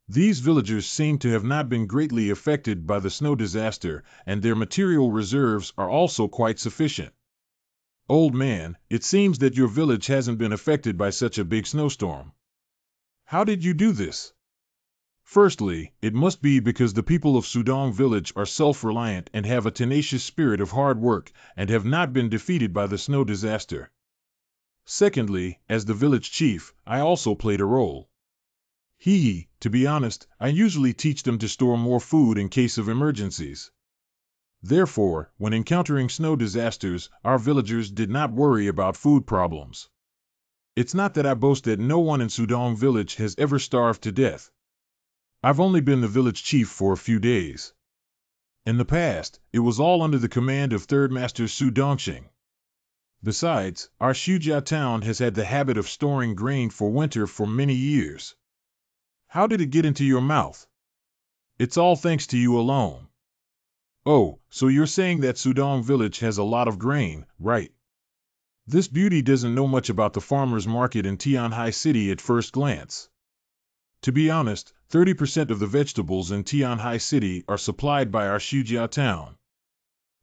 These villagers seem to have not been greatly affected by the snow disaster, and their material reserves are also quite sufficient. Old man, it seems that your village hasn't been affected by such a big snowstorm. How did you do this? Firstly, it must be because the people of Sudong Village are self-reliant and have a tenacious spirit of hard work, and have not been defeated by the snow disaster. Secondly, as the village chief, I also played a role. To be honest, I usually teach them to store more food in case of emergencies. Therefore, when encountering snow disasters, our villagers did not worry about food problems. It's not that I boast that no one in Sudong village has ever starved to death. I've only been the village chief for a few days. In the past, it was all under the command of Third Master Su Dongxing. Besides, our Shujia town has had the habit of storing grain for winter for many years. How did it get into your mouth? It's all thanks to you alone. Oh, so you're saying that Sudong village has a lot of grain, right? This beauty doesn't know much about the farmer's market in Tianhai City at first glance. To be honest, 30% of the vegetables in Tianhai City are supplied by our Shujia town.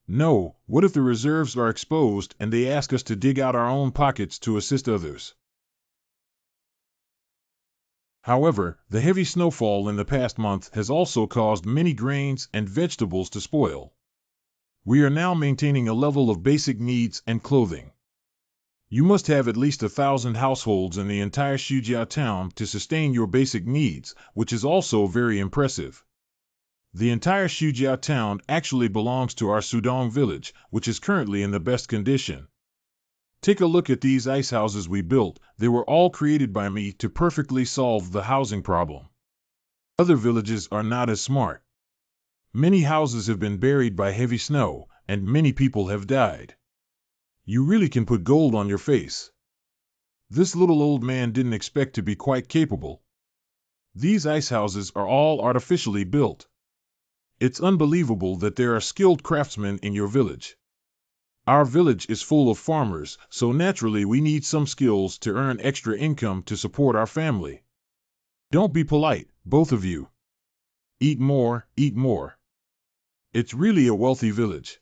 No, what if the reserves are exposed and they ask us to dig out our own pockets to assist others? However, the heavy snowfall in the past month has also caused many grains and vegetables to spoil. We are now maintaining a level of basic needs and clothing. You must have at least 1,000 households in the entire Shujia town to sustain your basic needs, which is also very impressive. The entire Shujia town actually belongs to our Sudong village, which is currently in the best condition. Take a look at these ice houses we built. They were all created by me to perfectly solve the housing problem. Other villages are not as smart. Many houses have been buried by heavy snow, and many people have died. You really can put gold on your face. This little old man didn't expect to be quite capable. These ice houses are all artificially built. It's unbelievable that there are skilled craftsmen in your village. Our village is full of farmers, so naturally we need some skills to earn extra income to support our family. Don't be polite, both of you. Eat more, eat more. It's really a wealthy village.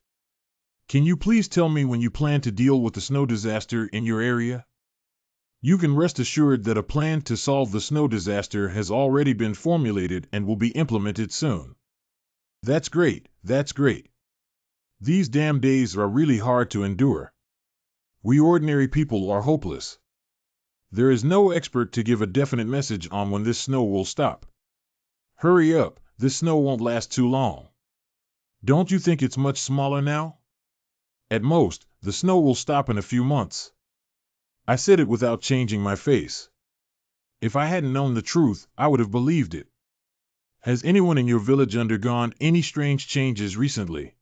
Can you please tell me when you plan to deal with the snow disaster in your area? You can rest assured that a plan to solve the snow disaster has already been formulated and will be implemented soon. That's great, that's great. These damn days are really hard to endure. We ordinary people are hopeless. There is no expert to give a definite message on when this snow will stop. Hurry up, this snow won't last too long. Don't you think it's much smaller now? At most, the snow will stop in a few months. I said it without changing my face. If I hadn't known the truth, I would have believed it. Has anyone in your village undergone any strange changes recently?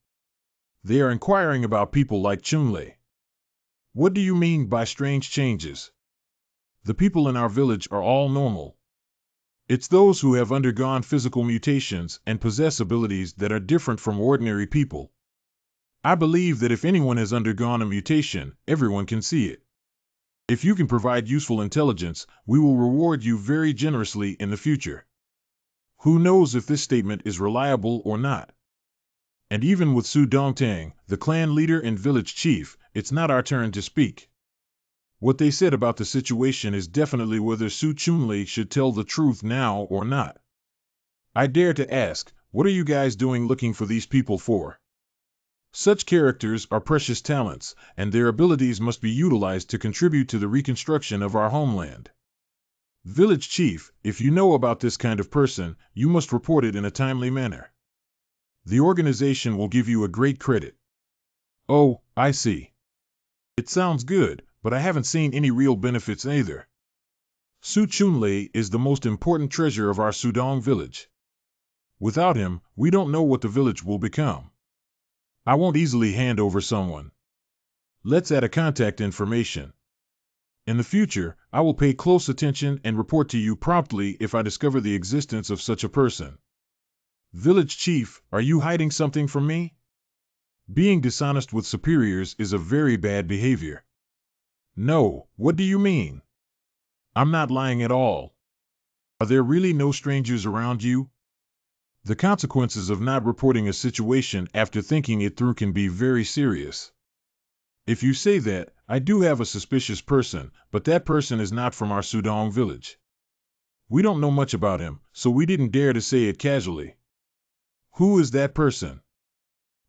They are inquiring about people like Chunlei. What do you mean by strange changes? The people in our village are all normal. It's those who have undergone physical mutations and possess abilities that are different from ordinary people. I believe that if anyone has undergone a mutation, everyone can see it. If you can provide useful intelligence, we will reward you very generously in the future. Who knows if this statement is reliable or not? And even with Su Dongtang, the clan leader and village chief, it's not our turn to speak. What they said about the situation is definitely whether Su Chunlei should tell the truth now or not. I dare to ask, what are you guys doing looking for these people for? Such characters are precious talents, and their abilities must be utilized to contribute to the reconstruction of our homeland. Village chief, if you know about this kind of person, you must report it in a timely manner. The organization will give you a great credit. Oh, I see. It sounds good, but I haven't seen any real benefits either. Su Chunlei is the most important treasure of our Sudong village. Without him, we don't know what the village will become. I won't easily hand over someone. Let's add a contact information. In the future, I will pay close attention and report to you promptly if I discover the existence of such a person. Village chief, are you hiding something from me? Being dishonest with superiors is a very bad behavior. No, what do you mean? I'm not lying at all. Are there really no strangers around you? The consequences of not reporting a situation after thinking it through can be very serious. If you say that, I do have a suspicious person, but that person is not from our Sudong village. We don't know much about him, so we didn't dare to say it casually. Who is that person?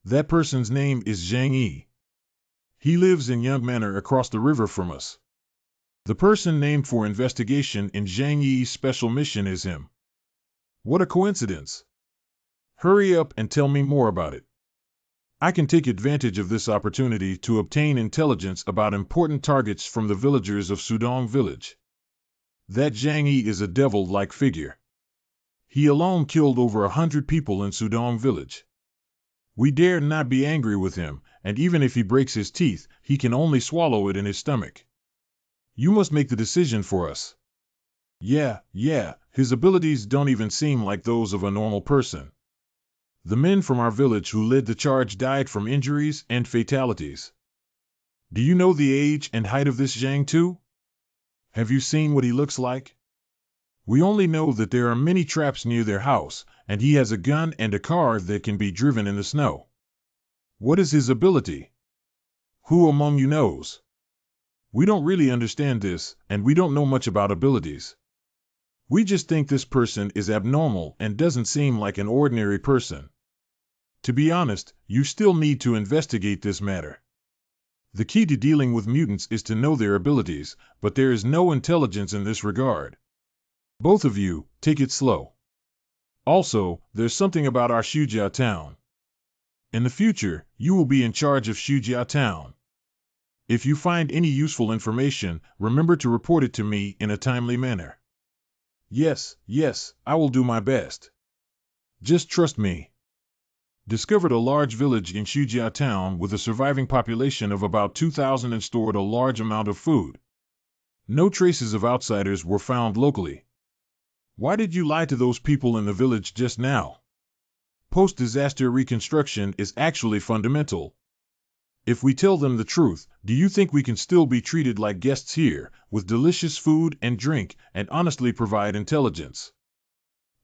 That person's name is Zhang Yi. He lives in Young Manor across the river from us. The person named for investigation in Zhang Yi's special mission is him. What a coincidence. Hurry up and tell me more about it. I can take advantage of this opportunity to obtain intelligence about important targets from the villagers of Sudong village. That Zhang Yi is a devil-like figure. He alone killed over 100 people in Sudong village. We dare not be angry with him, and even if he breaks his teeth, he can only swallow it in his stomach. You must make the decision for us. Yeah, his abilities don't even seem like those of a normal person. The men from our village who led the charge died from injuries and fatalities. Do you know the age and height of this Zhang too? Have you seen what he looks like? We only know that there are many traps near their house, and he has a gun and a car that can be driven in the snow. What is his ability? Who among you knows? We don't really understand this, and we don't know much about abilities. We just think this person is abnormal and doesn't seem like an ordinary person. To be honest, you still need to investigate this matter. The key to dealing with mutants is to know their abilities, but there is no intelligence in this regard. Both of you, take it slow. Also, there's something about our Shujia town. In the future, you will be in charge of Shujia town. If you find any useful information, remember to report it to me in a timely manner. Yes, I will do my best. Just trust me. Discovered a large village in Shujia town with a surviving population of about 2,000 and stored a large amount of food. No traces of outsiders were found locally. Why did you lie to those people in the village just now? Post-disaster reconstruction is actually fundamental. If we tell them the truth, do you think we can still be treated like guests here, with delicious food and drink, and honestly provide intelligence?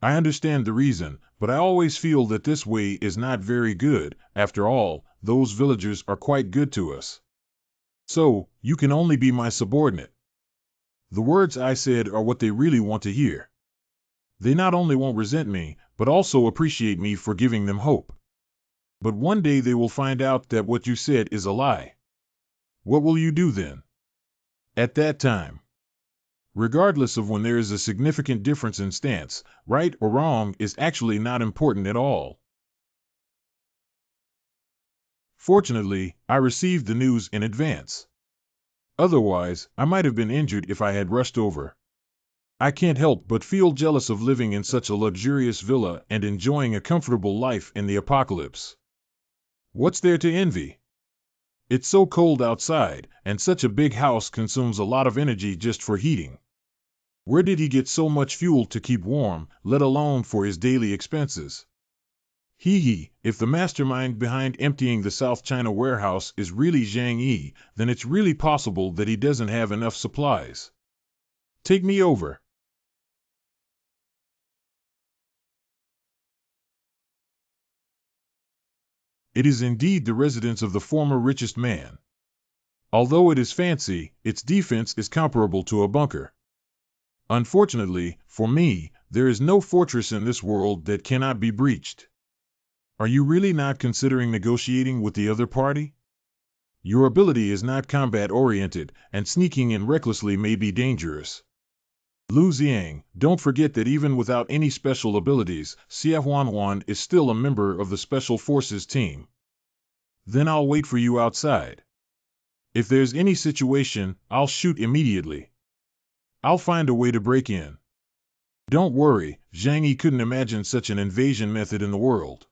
I understand the reason, but I always feel that this way is not very good. After all, those villagers are quite good to us. So, you can only be my subordinate. The words I said are what they really want to hear. They not only won't resent me, but also appreciate me for giving them hope. But one day they will find out that what you said is a lie. What will you do then? At that time, regardless of when there is a significant difference in stance, right or wrong is actually not important at all. Fortunately, I received the news in advance. Otherwise, I might have been injured if I had rushed over. I can't help but feel jealous of living in such a luxurious villa and enjoying a comfortable life in the apocalypse. What's there to envy? It's so cold outside, and such a big house consumes a lot of energy just for heating. Where did he get so much fuel to keep warm, let alone for his daily expenses? If the mastermind behind emptying the South China warehouse is really Zhang Yi, then it's really possible that he doesn't have enough supplies. Take me over. It is indeed the residence of the former richest man. Although it is fancy, its defense is comparable to a bunker. Unfortunately, for me, there is no fortress in this world that cannot be breached. Are you really not considering negotiating with the other party? Your ability is not combat-oriented, and sneaking in recklessly may be dangerous. Lu Xiang, don't forget that even without any special abilities, Xia Huanhuan is still a member of the Special Forces team. Then I'll wait for you outside. If there's any situation, I'll shoot immediately. I'll find a way to break in. Don't worry, Zhang Yi couldn't imagine such an invasion method in the world.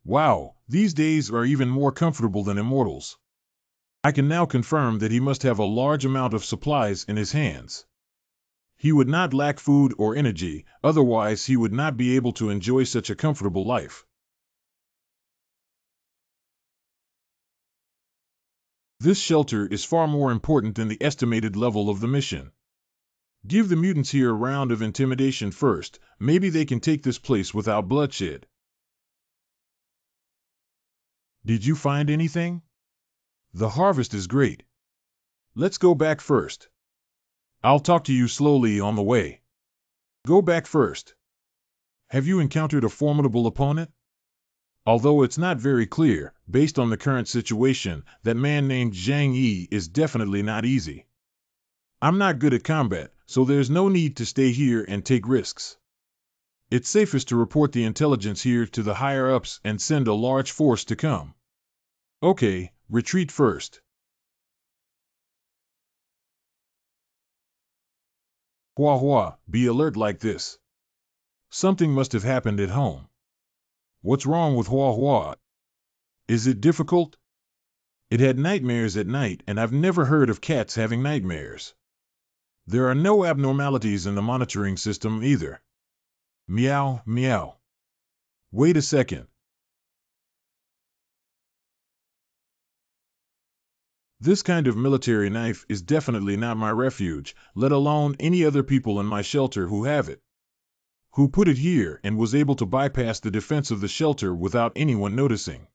Wow, these days are even more comfortable than immortals. I can now confirm that he must have a large amount of supplies in his hands. He would not lack food or energy, otherwise he would not be able to enjoy such a comfortable life. This shelter is far more important than the estimated level of the mission. Give the mutants here a round of intimidation first, maybe they can take this place without bloodshed. Did you find anything? The harvest is great. Let's go back first. I'll talk to you slowly on the way. Go back first. Have you encountered a formidable opponent? Although it's not very clear, based on the current situation, that man named Zhang Yi is definitely not easy. I'm not good at combat, so there's no need to stay here and take risks. It's safest to report the intelligence here to the higher-ups and send a large force to come. Okay, retreat first. Hua Hua, be alert like this. Something must have happened at home. What's wrong with Hua Hua? Is it difficult? It had nightmares at night, and I've never heard of cats having nightmares. There are no abnormalities in the monitoring system either. Meow, meow. Wait a second. This kind of military knife is definitely not my refuge, let alone any other people in my shelter who have it. Who put it here and was able to bypass the defense of the shelter without anyone noticing?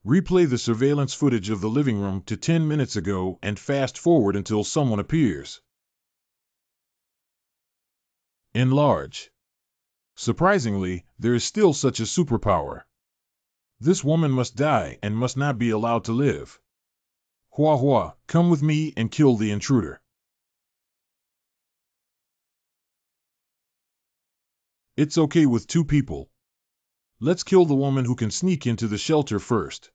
Replay the surveillance footage of the living room to 10 minutes ago and fast forward until someone appears. Enlarge. Surprisingly, there is still such a superpower. This woman must die and must not be allowed to live. Hua Hua, come with me and kill the intruder. It's okay with 2 people. Let's kill the woman who can sneak into the shelter first.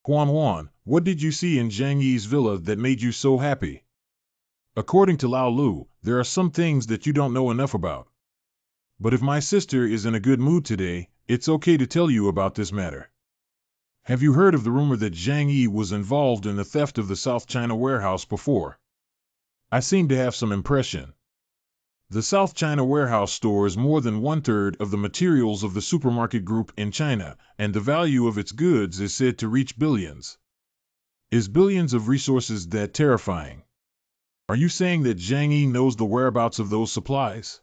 Huan Huan, what did you see in Zhang Yi's villa that made you so happy? According to Lao Lu, there are some things that you don't know enough about. But if my sister is in a good mood today, it's okay to tell you about this matter. Have you heard of the rumor that Zhang Yi was involved in the theft of the South China warehouse before? I seem to have some impression. The South China warehouse stores more than 1/3 of the materials of the supermarket group in China, and the value of its goods is said to reach billions. Is billions of resources that terrifying? Are you saying that Zhang Yi knows the whereabouts of those supplies?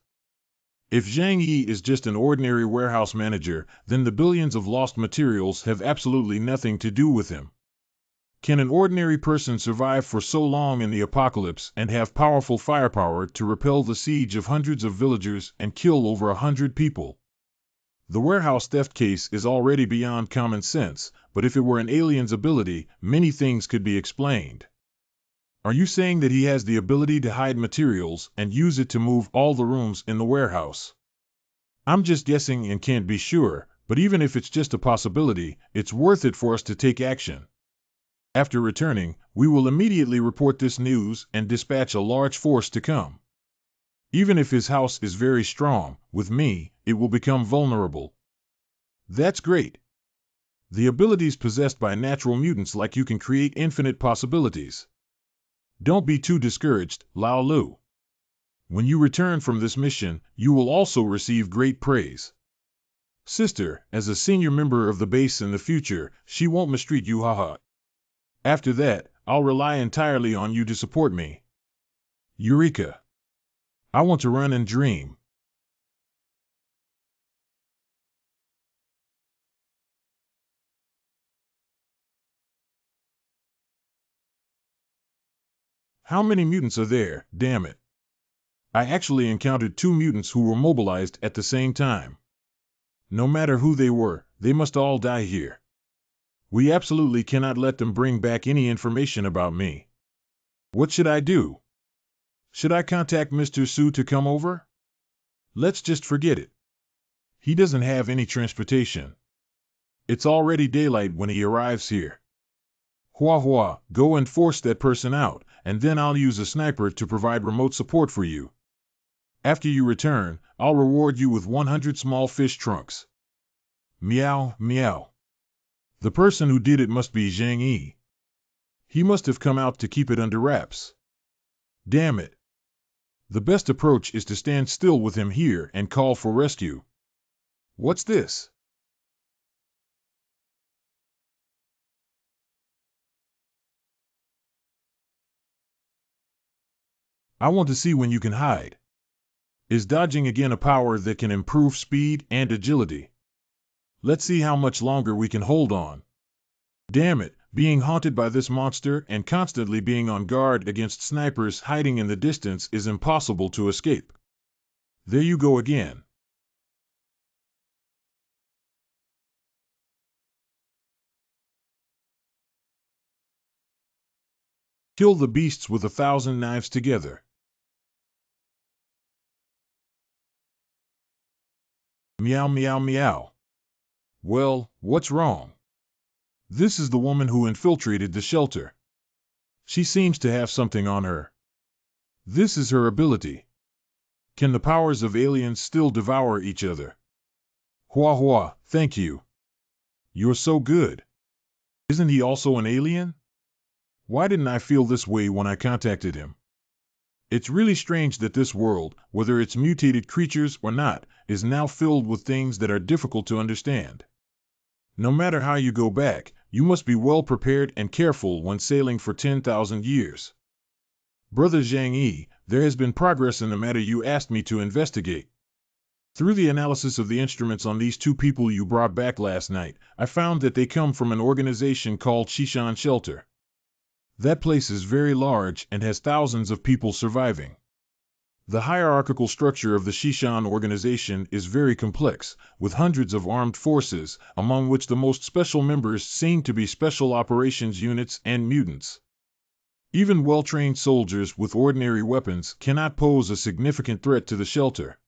If Zhang Yi is just an ordinary warehouse manager, then the billions of lost materials have absolutely nothing to do with him. Can an ordinary person survive for so long in the apocalypse and have powerful firepower to repel the siege of hundreds of villagers and kill over 100 people? The warehouse theft case is already beyond common sense, but if it were an alien's ability, many things could be explained. Are you saying that he has the ability to hide materials and use it to move all the rooms in the warehouse? I'm just guessing and can't be sure, but even if it's just a possibility, it's worth it for us to take action. After returning, we will immediately report this news and dispatch a large force to come. Even if his house is very strong, with me, it will become vulnerable. That's great. The abilities possessed by natural mutants like you can create infinite possibilities. Don't be too discouraged, Lao Lu. When you return from this mission, you will also receive great praise. Sister, as a senior member of the base in the future, she won't mistreat you, haha. After that, I'll rely entirely on you to support me. Eureka! I want to run and dream. How many mutants are there, damn it? I actually encountered 2 mutants who were mobilized at the same time. No matter who they were, they must all die here. We absolutely cannot let them bring back any information about me. What should I do? Should I contact Mr. Su to come over? Let's just forget it. He doesn't have any transportation. It's already daylight when he arrives here. Hua Hua, go and force that person out, and then I'll use a sniper to provide remote support for you. After you return, I'll reward you with 100 small fish trunks. Meow, meow. The person who did it must be Zhang Yi. He must have come out to keep it under wraps. Damn it. The best approach is to stand still with him here and call for rescue. What's this? I want to see when you can hide. Is dodging again a power that can improve speed and agility? Let's see how much longer we can hold on. Damn it, being haunted by this monster and constantly being on guard against snipers hiding in the distance is impossible to escape. There you go again. Kill the beasts with 1,000 knives together. Meow meow meow. Well, what's wrong? This is the woman who infiltrated the shelter. She seems to have something on her. This is her ability. Can the powers of aliens still devour each other? Hua hua, thank you. You're so good. Isn't he also an alien? Why didn't I feel this way when I contacted him? It's really strange that this world, whether it's mutated creatures or not, is now filled with things that are difficult to understand. No matter how you go back, you must be well prepared and careful when sailing for 10,000 years. Brother Zhang Yi, there has been progress in the matter you asked me to investigate. Through the analysis of the instruments on these two people you brought back last night, I found that they come from an organization called Shishan Shelter. That place is very large and has thousands of people surviving. The hierarchical structure of the Shishan organization is very complex, with hundreds of armed forces, among which the most special members seem to be special operations units and mutants. Even well-trained soldiers with ordinary weapons cannot pose a significant threat to the shelter.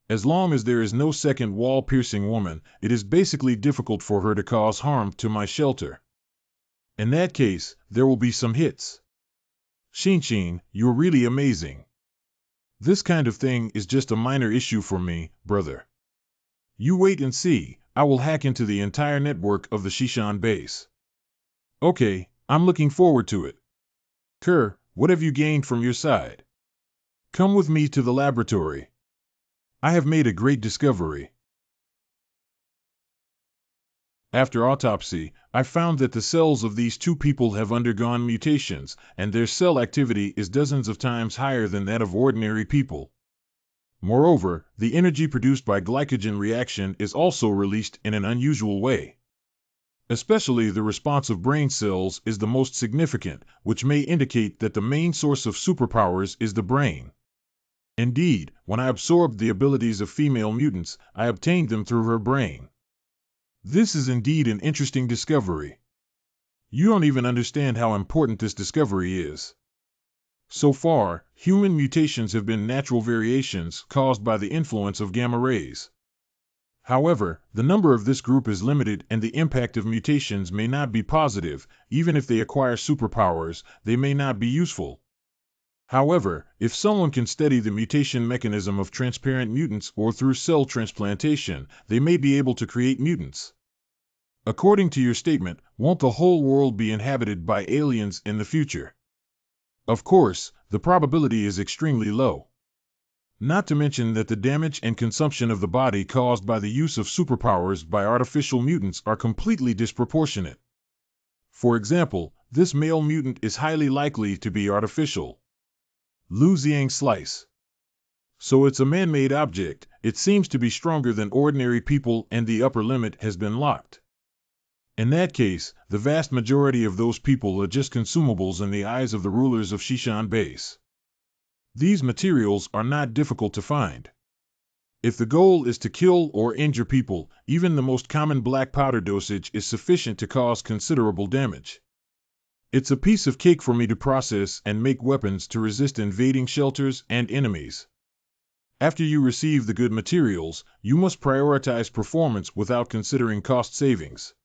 As long as there is no second wall-piercing woman, it is basically difficult for her to cause harm to my shelter. In that case, there will be some hits. Shinshin, you're really amazing. This kind of thing is just a minor issue for me, brother. You wait and see, I will hack into the entire network of the Shishan base. Okay, I'm looking forward to it. Kerr, what have you gained from your side? Come with me to the laboratory. I have made a great discovery. After autopsy, I found that the cells of these two people have undergone mutations, and their cell activity is dozens of times higher than that of ordinary people. Moreover, the energy produced by glycogen reaction is also released in an unusual way. Especially the response of brain cells is the most significant, which may indicate that the main source of superpowers is the brain. Indeed, when I absorbed the abilities of female mutants, I obtained them through her brain. This is indeed an interesting discovery. You don't even understand how important this discovery is. So far, human mutations have been natural variations caused by the influence of gamma rays. However, the number of this group is limited and the impact of mutations may not be positive. Even if they acquire superpowers, they may not be useful. However, if someone can study the mutation mechanism of transparent mutants or through cell transplantation, they may be able to create mutants. According to your statement, won't the whole world be inhabited by aliens in the future? Of course, the probability is extremely low. Not to mention that the damage and consumption of the body caused by the use of superpowers by artificial mutants are completely disproportionate. For example, this male mutant is highly likely to be artificial. Lu Xiang slice. So it's a man-made object. It seems to be stronger than ordinary people and the upper limit has been locked. In that case, the vast majority of those people are just consumables in the eyes of the rulers of Shishan base. These materials are not difficult to find. If the goal is to kill or injure people, even the most common black powder dosage is sufficient to cause considerable damage. It's a piece of cake for me to process and make weapons to resist invading shelters and enemies. After you receive the good materials, you must prioritize performance without considering cost savings.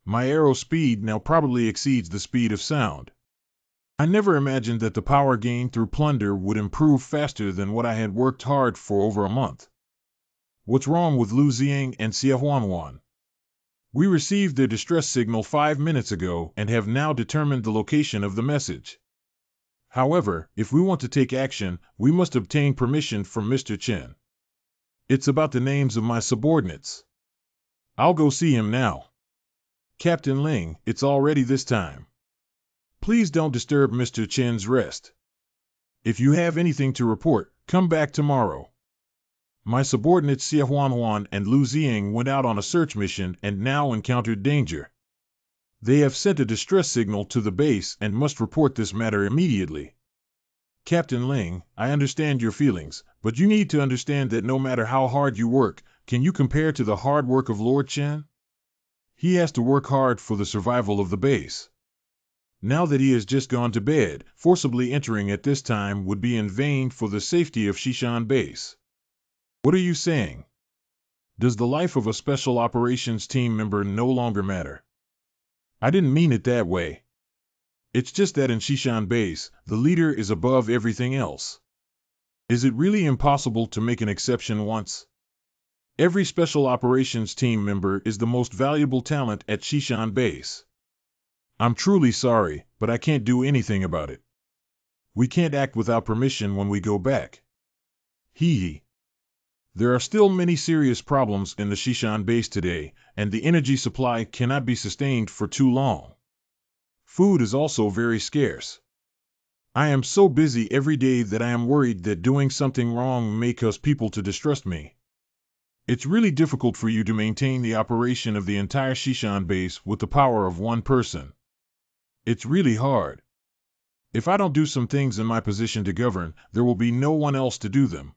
My arrow speed now probably exceeds the speed of sound. I never imagined that the power gained through plunder would improve faster than what I had worked hard for over a month. What's wrong with Lu Xiang and Xia Huanhuan? We received their distress signal 5 minutes ago and have now determined the location of the message. However, if we want to take action, we must obtain permission from Mr. Chen. It's about the names of my subordinates. I'll go see him now. Captain Ling, it's already this time. Please don't disturb Mr. Chen's rest. If you have anything to report, come back tomorrow. My subordinates Xia Huanhuan and Lu Xiang went out on a search mission and now encountered danger. They have sent a distress signal to the base and must report this matter immediately. Captain Ling, I understand your feelings, but you need to understand that no matter how hard you work, can you compare to the hard work of Lord Chen? He has to work hard for the survival of the base. Now that he has just gone to bed, forcibly entering at this time would be in vain for the safety of Shishan base. What are you saying? Does the life of a special operations team member no longer matter? I didn't mean it that way. It's just that in Shishan base, the leader is above everything else. Is it really impossible to make an exception once? Every special operations team member is the most valuable talent at Shishan base. I'm truly sorry, but I can't do anything about it. We can't act without permission when we go back. Hee. There are still many serious problems in the Shishan base today, and the energy supply cannot be sustained for too long. Food is also very scarce. I am so busy every day that I am worried that doing something wrong may cause people to distrust me. It's really difficult for you to maintain the operation of the entire Shishan base with the power of one person. It's really hard. If I don't do some things in my position to govern, there will be no one else to do them.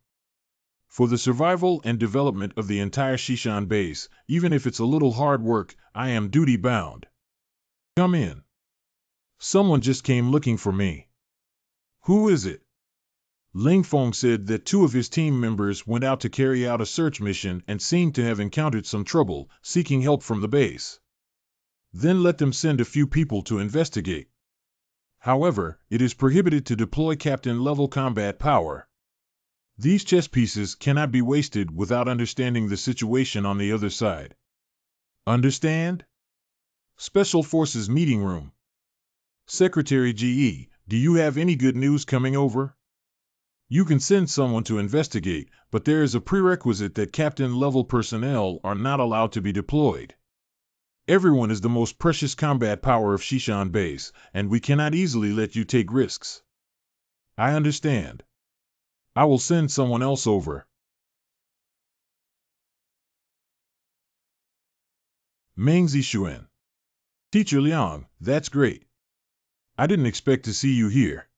For the survival and development of the entire Shishan base, even if it's a little hard work, I am duty-bound. Come in. Someone just came looking for me. Who is it? Ling Feng said that 2 of his team members went out to carry out a search mission and seemed to have encountered some trouble, seeking help from the base. Then let them send a few people to investigate. However, it is prohibited to deploy captain-level combat power. These chess pieces cannot be wasted without understanding the situation on the other side. Understand? Special Forces Meeting Room. Secretary GE, do you have any good news coming over? You can send someone to investigate, but there is a prerequisite that captain-level personnel are not allowed to be deployed. Everyone is the most precious combat power of Shishan base, and we cannot easily let you take risks. I understand. I will send someone else over. Meng Zixuan. Teacher Liang, that's great. I didn't expect to see you here.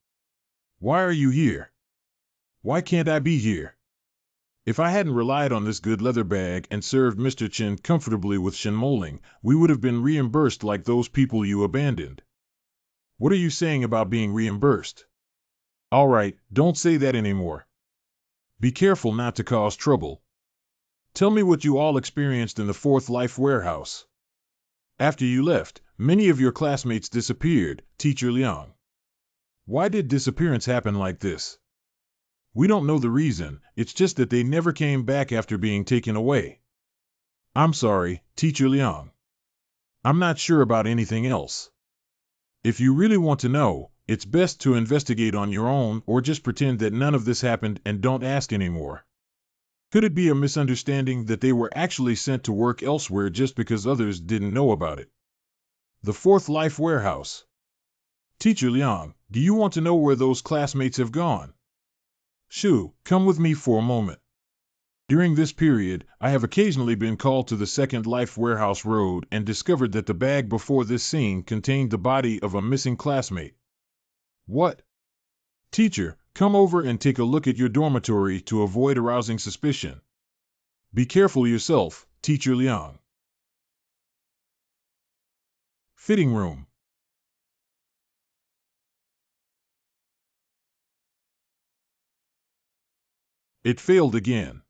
Why are you here? Why can't I be here? If I hadn't relied on this good leather bag and served Mr. Chen comfortably with Shenmoling, we would have been reimbursed like those people you abandoned. What are you saying about being reimbursed? All right, don't say that anymore. Be careful not to cause trouble. Tell me what you all experienced in the Fourth Life warehouse. After you left, many of your classmates disappeared, Teacher Liang. Why did disappearance happen like this? We don't know the reason, it's just that they never came back after being taken away. I'm sorry, Teacher Liang. I'm not sure about anything else. If you really want to know, it's best to investigate on your own or just pretend that none of this happened and don't ask anymore. Could it be a misunderstanding that they were actually sent to work elsewhere just because others didn't know about it? The Fourth Life warehouse. Teacher Liang, do you want to know where those classmates have gone? Shu, come with me for a moment. During this period, I have occasionally been called to the Second Life Warehouse Road and discovered that the bag before this scene contained the body of a missing classmate. What? Teacher, come over and take a look at your dormitory to avoid arousing suspicion. Be careful yourself, Teacher Liang. Fitting room. It failed again.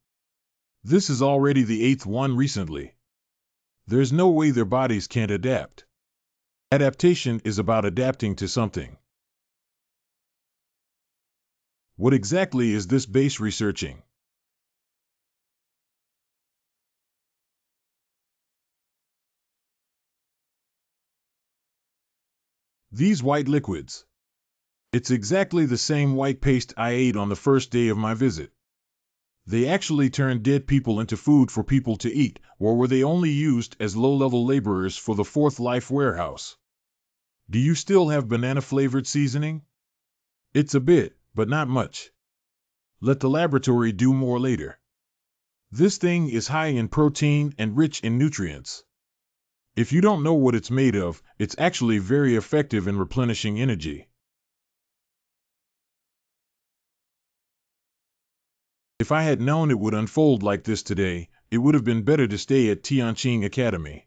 This is already the 8th one recently. There's no way their bodies can't adapt. Adaptation is about adapting to something. What exactly is this base researching? These white liquids. It's exactly the same white paste I ate on the first day of my visit. They actually turned dead people into food for people to eat, or were they only used as low-level laborers for the Fourth Life warehouse? Do you still have banana-flavored seasoning? It's a bit, but not much. Let the laboratory do more later. This thing is high in protein and rich in nutrients. If you don't know what it's made of, it's actually very effective in replenishing energy. If I had known it would unfold like this today, it would have been better to stay at Tianqing Academy.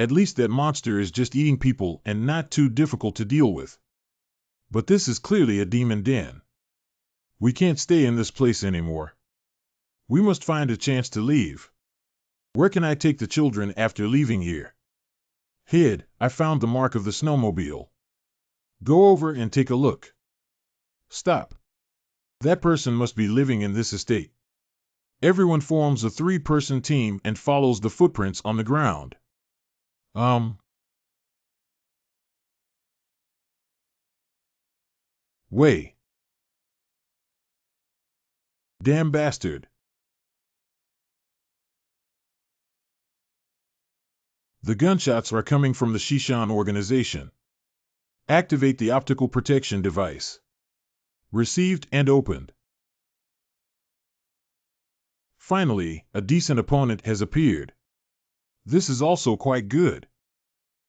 At least that monster is just eating people and not too difficult to deal with. But this is clearly a demon den. We can't stay in this place anymore. We must find a chance to leave. Where can I take the children after leaving here? Head, I found the mark of the snowmobile. Go over and take a look. Stop. That person must be living in this estate. Everyone forms a 3-person team and follows the footprints on the ground. Way. Damn bastard. The gunshots are coming from the Shishan organization. Activate the optical protection device. Received and opened. Finally, a decent opponent has appeared. This is also quite good.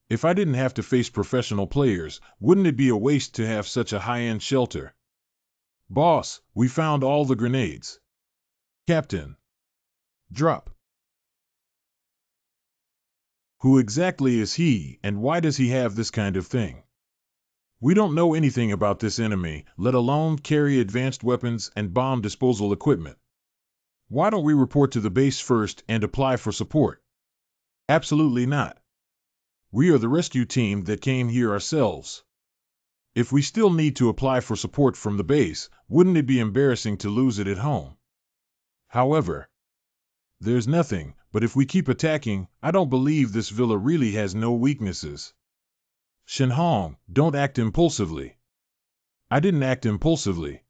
If I didn't have to face professional players, wouldn't it be a waste to have such a high-end shelter? Boss, we found all the grenades. Captain. Drop. Who exactly is he, and why does he have this kind of thing? We don't know anything about this enemy, let alone carry advanced weapons and bomb disposal equipment. Why don't we report to the base first and apply for support? Absolutely not. We are the rescue team that came here ourselves. If we still need to apply for support from the base, wouldn't it be embarrassing to lose it at home? However, there's nothing, but if we keep attacking, I don't believe this villa really has no weaknesses. Shenhong, don't act impulsively. I didn't act impulsively.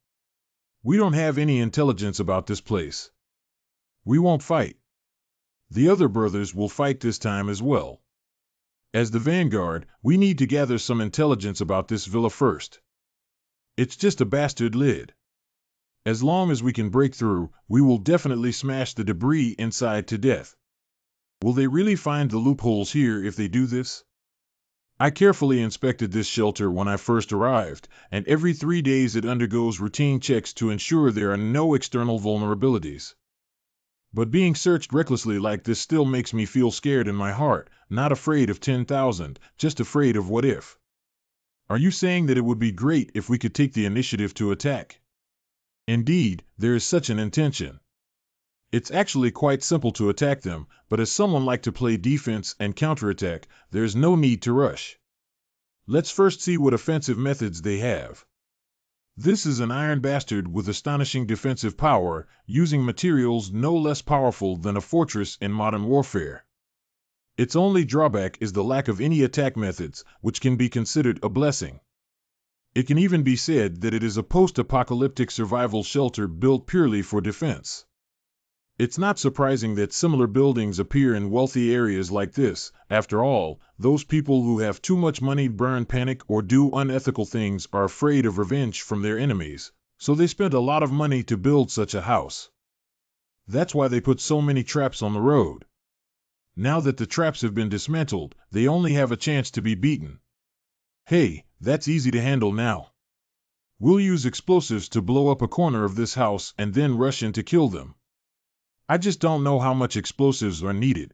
We don't have any intelligence about this place. We won't fight. The other brothers will fight this time as well. As the vanguard, we need to gather some intelligence about this villa first. It's just a bastard lid. As long as we can break through, we will definitely smash the debris inside to death. Will they really find the loopholes here if they do this? I carefully inspected this shelter when I first arrived, and every 3 days it undergoes routine checks to ensure there are no external vulnerabilities. But being searched recklessly like this still makes me feel scared in my heart, not afraid of 10,000, just afraid of what if. Are you saying that it would be great if we could take the initiative to attack? Indeed, there is such an intention. It's actually quite simple to attack them, but as someone like to play defense and counterattack, there's no need to rush. Let's first see what offensive methods they have. This is an iron bastard with astonishing defensive power, using materials no less powerful than a fortress in modern warfare. Its only drawback is the lack of any attack methods, which can be considered a blessing. It can even be said that it is a post-apocalyptic survival shelter built purely for defense. It's not surprising that similar buildings appear in wealthy areas like this. After all, those people who have too much money burn, panic, or do unethical things are afraid of revenge from their enemies, so they spent a lot of money to build such a house. That's why they put so many traps on the road. Now that the traps have been dismantled, they only have a chance to be beaten. Hey, that's easy to handle now. We'll use explosives to blow up a corner of this house and then rush in to kill them. I just don't know how much explosives are needed.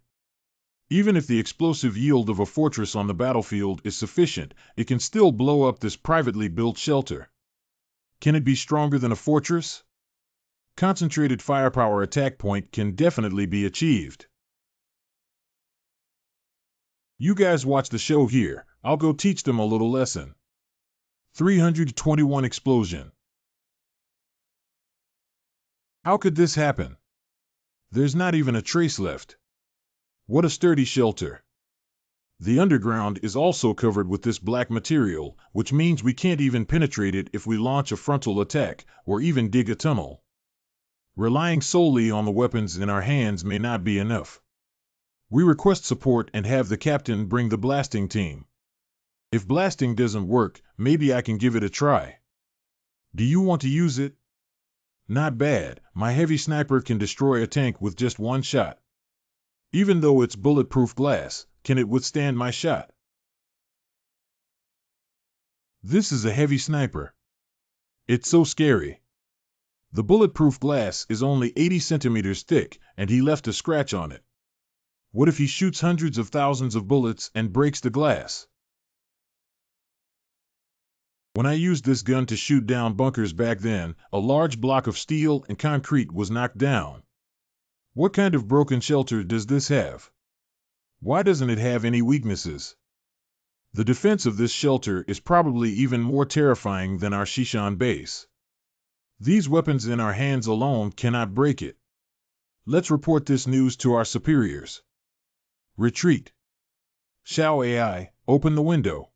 Even if the explosive yield of a fortress on the battlefield is sufficient, it can still blow up this privately built shelter. Can it be stronger than a fortress? Concentrated firepower attack point can definitely be achieved. You guys watch the show here, I'll go teach them a little lesson. 321 explosion. How could this happen? There's not even a trace left. What a sturdy shelter. The underground is also covered with this black material, which means we can't even penetrate it if we launch a frontal attack, or even dig a tunnel. Relying solely on the weapons in our hands may not be enough. We request support and have the captain bring the blasting team. If blasting doesn't work, maybe I can give it a try. Do you want to use it? Not bad, my heavy sniper can destroy a tank with just one shot. Even though it's bulletproof glass, can it withstand my shot? This is a heavy sniper. It's so scary. The bulletproof glass is only 80 centimeters thick, and he left a scratch on it. What if he shoots hundreds of thousands of bullets and breaks the glass? When I used this gun to shoot down bunkers back then, a large block of steel and concrete was knocked down. What kind of broken shelter does this have? Why doesn't it have any weaknesses? The defense of this shelter is probably even more terrifying than our Shishan base. These weapons in our hands alone cannot break it. Let's report this news to our superiors. Retreat. Shao AI, open the window.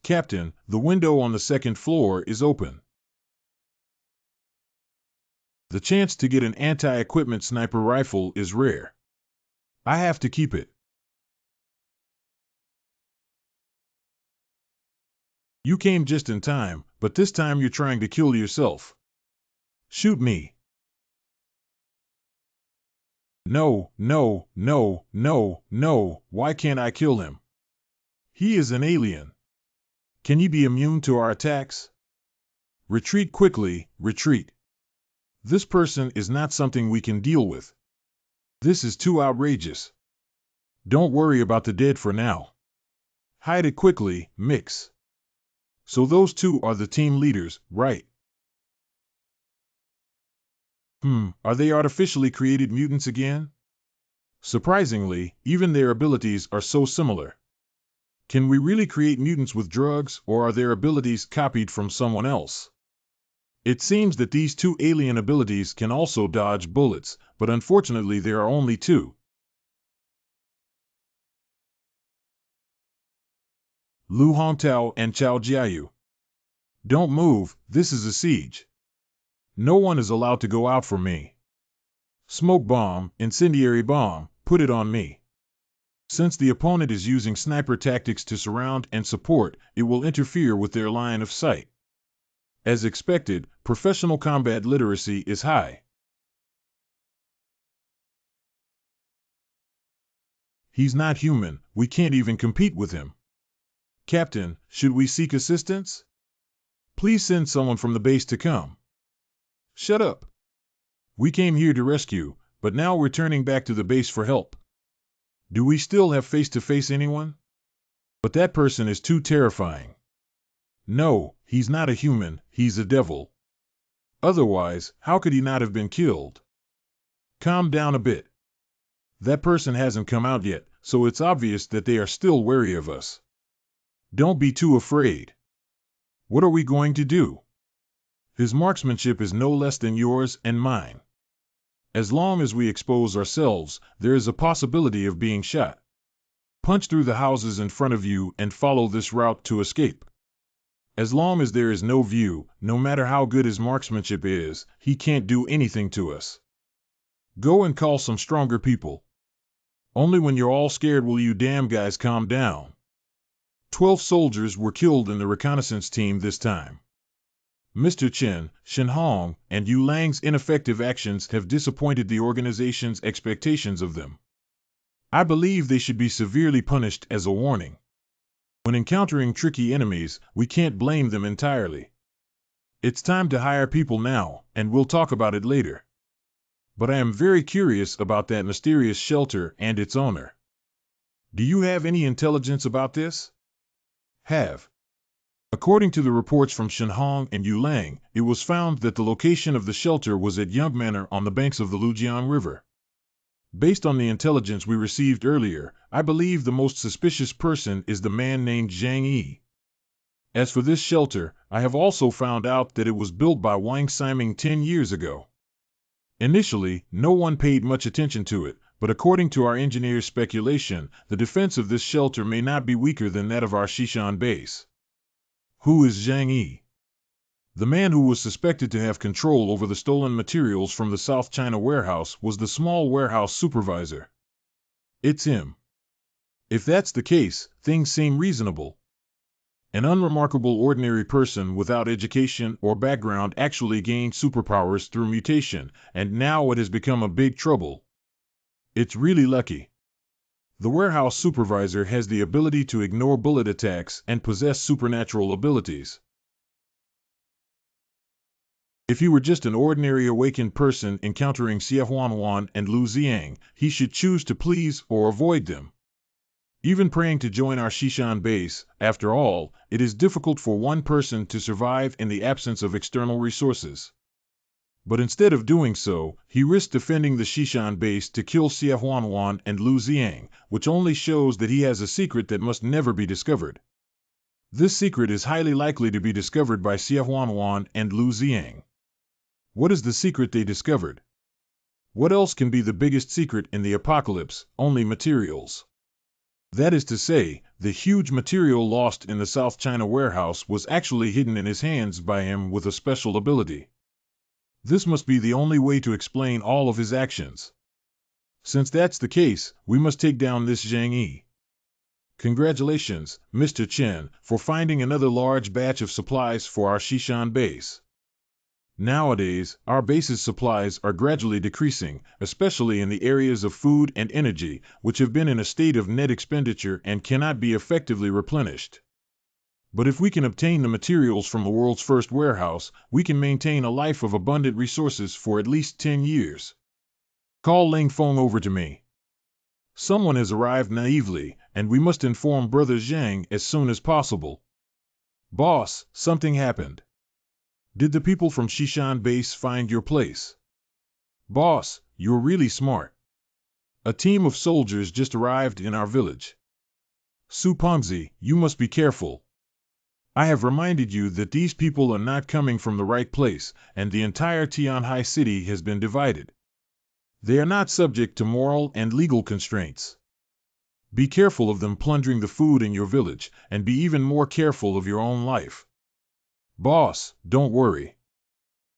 Captain, the window on the second floor is open. The chance to get an anti-equipment sniper rifle is rare. I have to keep it. You came just in time, but this time you're trying to kill yourself. Shoot me. No, no, no, no, no, why can't I kill him? He is an alien. Can he be immune to our attacks? Retreat quickly, retreat. This person is not something we can deal with. This is too outrageous. Don't worry about the dead for now. Hide it quickly, Mix. So those two are the team leaders, right? Are they artificially created mutants again? Surprisingly, even their abilities are so similar. Can we really create mutants with drugs, or are their abilities copied from someone else? It seems that these two alien abilities can also dodge bullets, but unfortunately there are only two. Lu Hongtao and Chao Jiayu. Don't move, this is a siege. No one is allowed to go out for me. Smoke bomb, incendiary bomb, put it on me. Since the opponent is using sniper tactics to surround and support, it will interfere with their line of sight. As expected, professional combat literacy is high. He's not human, we can't even compete with him. Captain, should we seek assistance? Please send someone from the base to come. Shut up. We came here to rescue, but now we're turning back to the base for help. Do we still have face-to-face anyone? But that person is too terrifying. No, he's not a human, he's a devil. Otherwise, how could he not have been killed? Calm down a bit. That person hasn't come out yet, so it's obvious that they are still wary of us. Don't be too afraid. What are we going to do? His marksmanship is no less than yours and mine. As long as we expose ourselves, there is a possibility of being shot. Punch through the houses in front of you and follow this route to escape. As long as there is no view, no matter how good his marksmanship is, he can't do anything to us. Go and call some stronger people. Only when you're all scared will you damn guys calm down. 12 soldiers were killed in the reconnaissance team this time. Mr. Chen, Shen Hong, and Yu Lang's ineffective actions have disappointed the organization's expectations of them. I believe they should be severely punished as a warning. When encountering tricky enemies, we can't blame them entirely. It's time to hire people now, and we'll talk about it later. But I am very curious about that mysterious shelter and its owner. Do you have any intelligence about this? Have. According to the reports from Shen Hong and Yu Lang, it was found that the location of the shelter was at Young Manor on the banks of the Lujiang River. Based on the intelligence we received earlier, I believe the most suspicious person is the man named Zhang Yi. As for this shelter, I have also found out that it was built by Wang Siming 10 years ago. Initially, no one paid much attention to it, but according to our engineer's speculation, the defense of this shelter may not be weaker than that of our Shishan base. Who is Zhang Yi? The man who was suspected to have control over the stolen materials from the South China warehouse was the small warehouse supervisor. It's him. If that's the case, things seem reasonable. An unremarkable ordinary person without education or background actually gained superpowers through mutation, and now it has become a big trouble. It's really lucky. The warehouse supervisor has the ability to ignore bullet attacks and possess supernatural abilities. If he were just an ordinary awakened person encountering Xiaohuan and Lu Ziang, he should choose to please or avoid them. Even praying to join our Shishan base, after all, it is difficult for one person to survive in the absence of external resources. But instead of doing so, he risked defending the Shishan base to kill Xiaohuan and Lu Ziang, which only shows that he has a secret that must never be discovered. This secret is highly likely to be discovered by Xiaohuan and Lu Ziang. What is the secret they discovered? What else can be the biggest secret in the apocalypse? Only materials. That is to say, the huge material lost in the South China warehouse was actually hidden in his hands by him with a special ability. This must be the only way to explain all of his actions. Since that's the case, we must take down this Zhang Yi. Congratulations, Mr. Chen, for finding another large batch of supplies for our Shishan base. Nowadays, our base's supplies are gradually decreasing, especially in the areas of food and energy, which have been in a state of net expenditure and cannot be effectively replenished. But if we can obtain the materials from the world's first warehouse, we can maintain a life of abundant resources for at least 10 years. Call Ling Feng over to me. Someone has arrived naively, and we must inform Brother Zhang as soon as possible. Boss, something happened. Did the people from Shishan base find your place? Boss, you're really smart. A team of soldiers just arrived in our village. Su Pengzi, you must be careful. I have reminded you that these people are not coming from the right place, and the entire Tianhai city has been divided. They are not subject to moral and legal constraints. Be careful of them plundering the food in your village, and be even more careful of your own life. Boss, don't worry.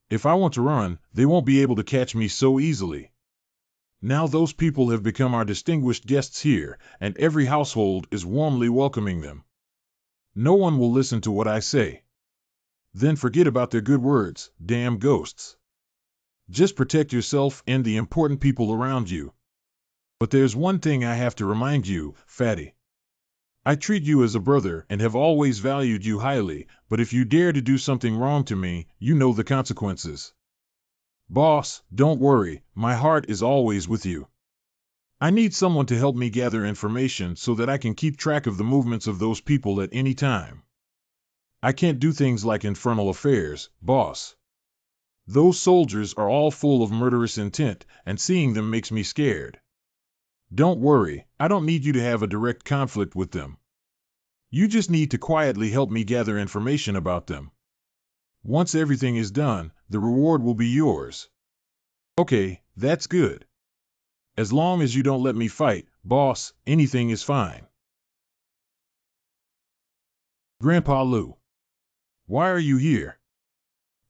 If I want to run, they won't be able to catch me so easily. Now those people have become our distinguished guests here, and every household is warmly welcoming them. No one will listen to what I say. Then forget about their good words, damn ghosts. Just protect yourself and the important people around you. But there's one thing I have to remind you, Fatty. I treat you as a brother and have always valued you highly, but if you dare to do something wrong to me, you know the consequences. Boss, don't worry, my heart is always with you. I need someone to help me gather information so that I can keep track of the movements of those people at any time. I can't do things like infernal affairs, boss. Those soldiers are all full of murderous intent, and seeing them makes me scared. Don't worry, I don't need you to have a direct conflict with them. You just need to quietly help me gather information about them. Once everything is done, the reward will be yours. Okay, that's good. As long as you don't let me fight, boss, anything is fine. Grandpa Lu. Why are you here?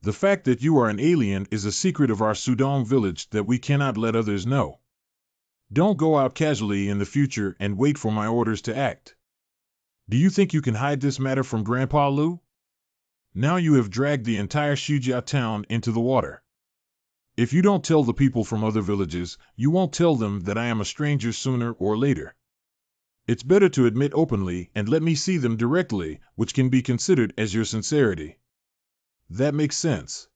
The fact that you are an alien is a secret of our Sudong village that we cannot let others know. Don't go out casually in the future and wait for my orders to act. Do you think you can hide this matter from Grandpa Lu? Now you have dragged the entire Shujia town into the water. If you don't tell the people from other villages, you won't tell them that I am a stranger sooner or later. It's better to admit openly and let me see them directly, which can be considered as your sincerity. That makes sense.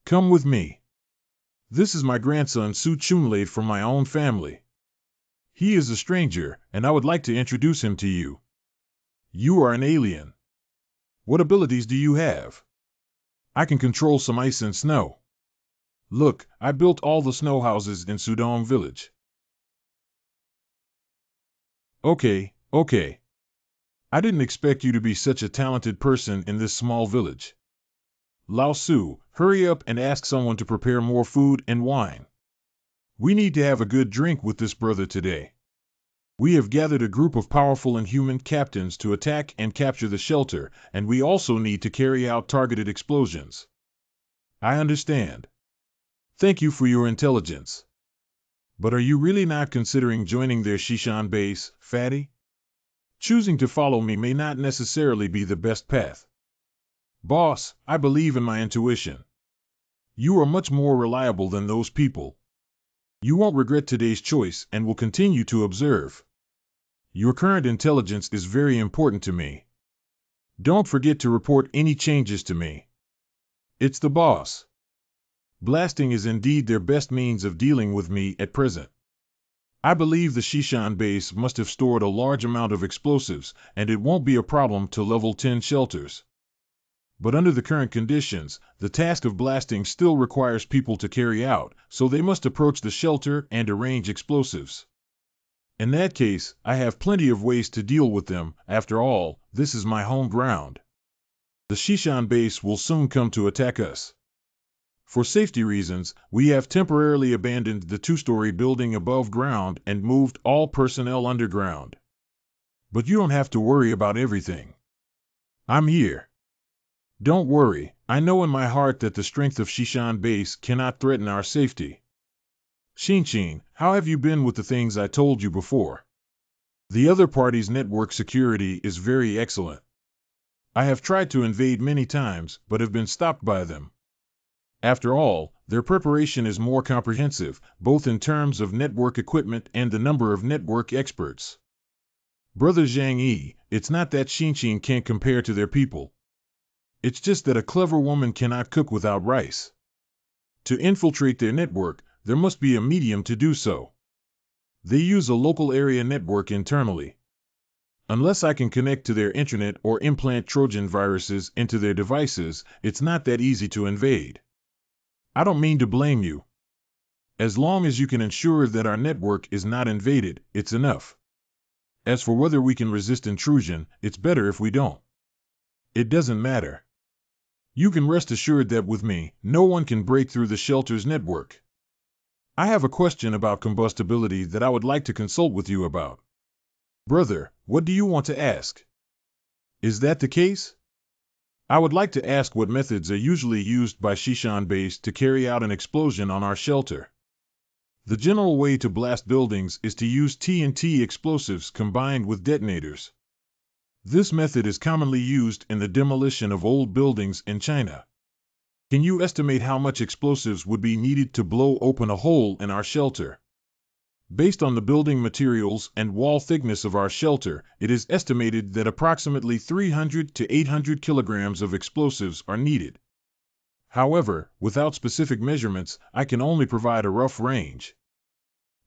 Come with me. This is my grandson Su Chunlei from my own family. He is a stranger, and I would like to introduce him to you. You are an alien. What abilities do you have? I can control some ice and snow. Look, I built all the snow houses in Sudong village. Okay. I didn't expect you to be such a talented person in this small village. Lao Su, hurry up and ask someone to prepare more food and wine. We need to have a good drink with this brother today. We have gathered a group of powerful and human captains to attack and capture the shelter, and we also need to carry out targeted explosions. I understand. Thank you for your intelligence. But are you really not considering joining their Shishan base, Fatty? Choosing to follow me may not necessarily be the best path. Boss, I believe in my intuition. You are much more reliable than those people. You won't regret today's choice and will continue to observe. Your current intelligence is very important to me. Don't forget to report any changes to me. It's the boss. Blasting is indeed their best means of dealing with me at present. I believe the Shishan base must have stored a large amount of explosives, and it won't be a problem to level 10 shelters. But under the current conditions, the task of blasting still requires people to carry out, so they must approach the shelter and arrange explosives. In that case, I have plenty of ways to deal with them. After all, this is my home ground. The Shishan base will soon come to attack us. For safety reasons, we have temporarily abandoned the 2-story building above ground and moved all personnel underground. But you don't have to worry about everything. I'm here. Don't worry, I know in my heart that the strength of Shishan base cannot threaten our safety. Shinchin, how have you been with the things I told you before? The other party's network security is very excellent. I have tried to invade many times, but have been stopped by them. After all, their preparation is more comprehensive, both in terms of network equipment and the number of network experts. Brother Zhang Yi, it's not that Shinchin can't compare to their people. It's just that a clever woman cannot cook without rice. To infiltrate their network, there must be a medium to do so. They use a local area network internally. Unless I can connect to their internet or implant Trojan viruses into their devices, it's not that easy to invade. I don't mean to blame you. As long as you can ensure that our network is not invaded, it's enough. As for whether we can resist intrusion, it's better if we don't. It doesn't matter. You can rest assured that with me, no one can break through the shelter's network. I have a question about combustibility that I would like to consult with you about. Brother, what do you want to ask? Is that the case? I would like to ask what methods are usually used by Shishan base to carry out an explosion on our shelter. The general way to blast buildings is to use TNT explosives combined with detonators. This method is commonly used in the demolition of old buildings in China. Can you estimate how much explosives would be needed to blow open a hole in our shelter? Based on the building materials and wall thickness of our shelter, it is estimated that approximately 300 to 800 kilograms of explosives are needed. However, without specific measurements, I can only provide a rough range.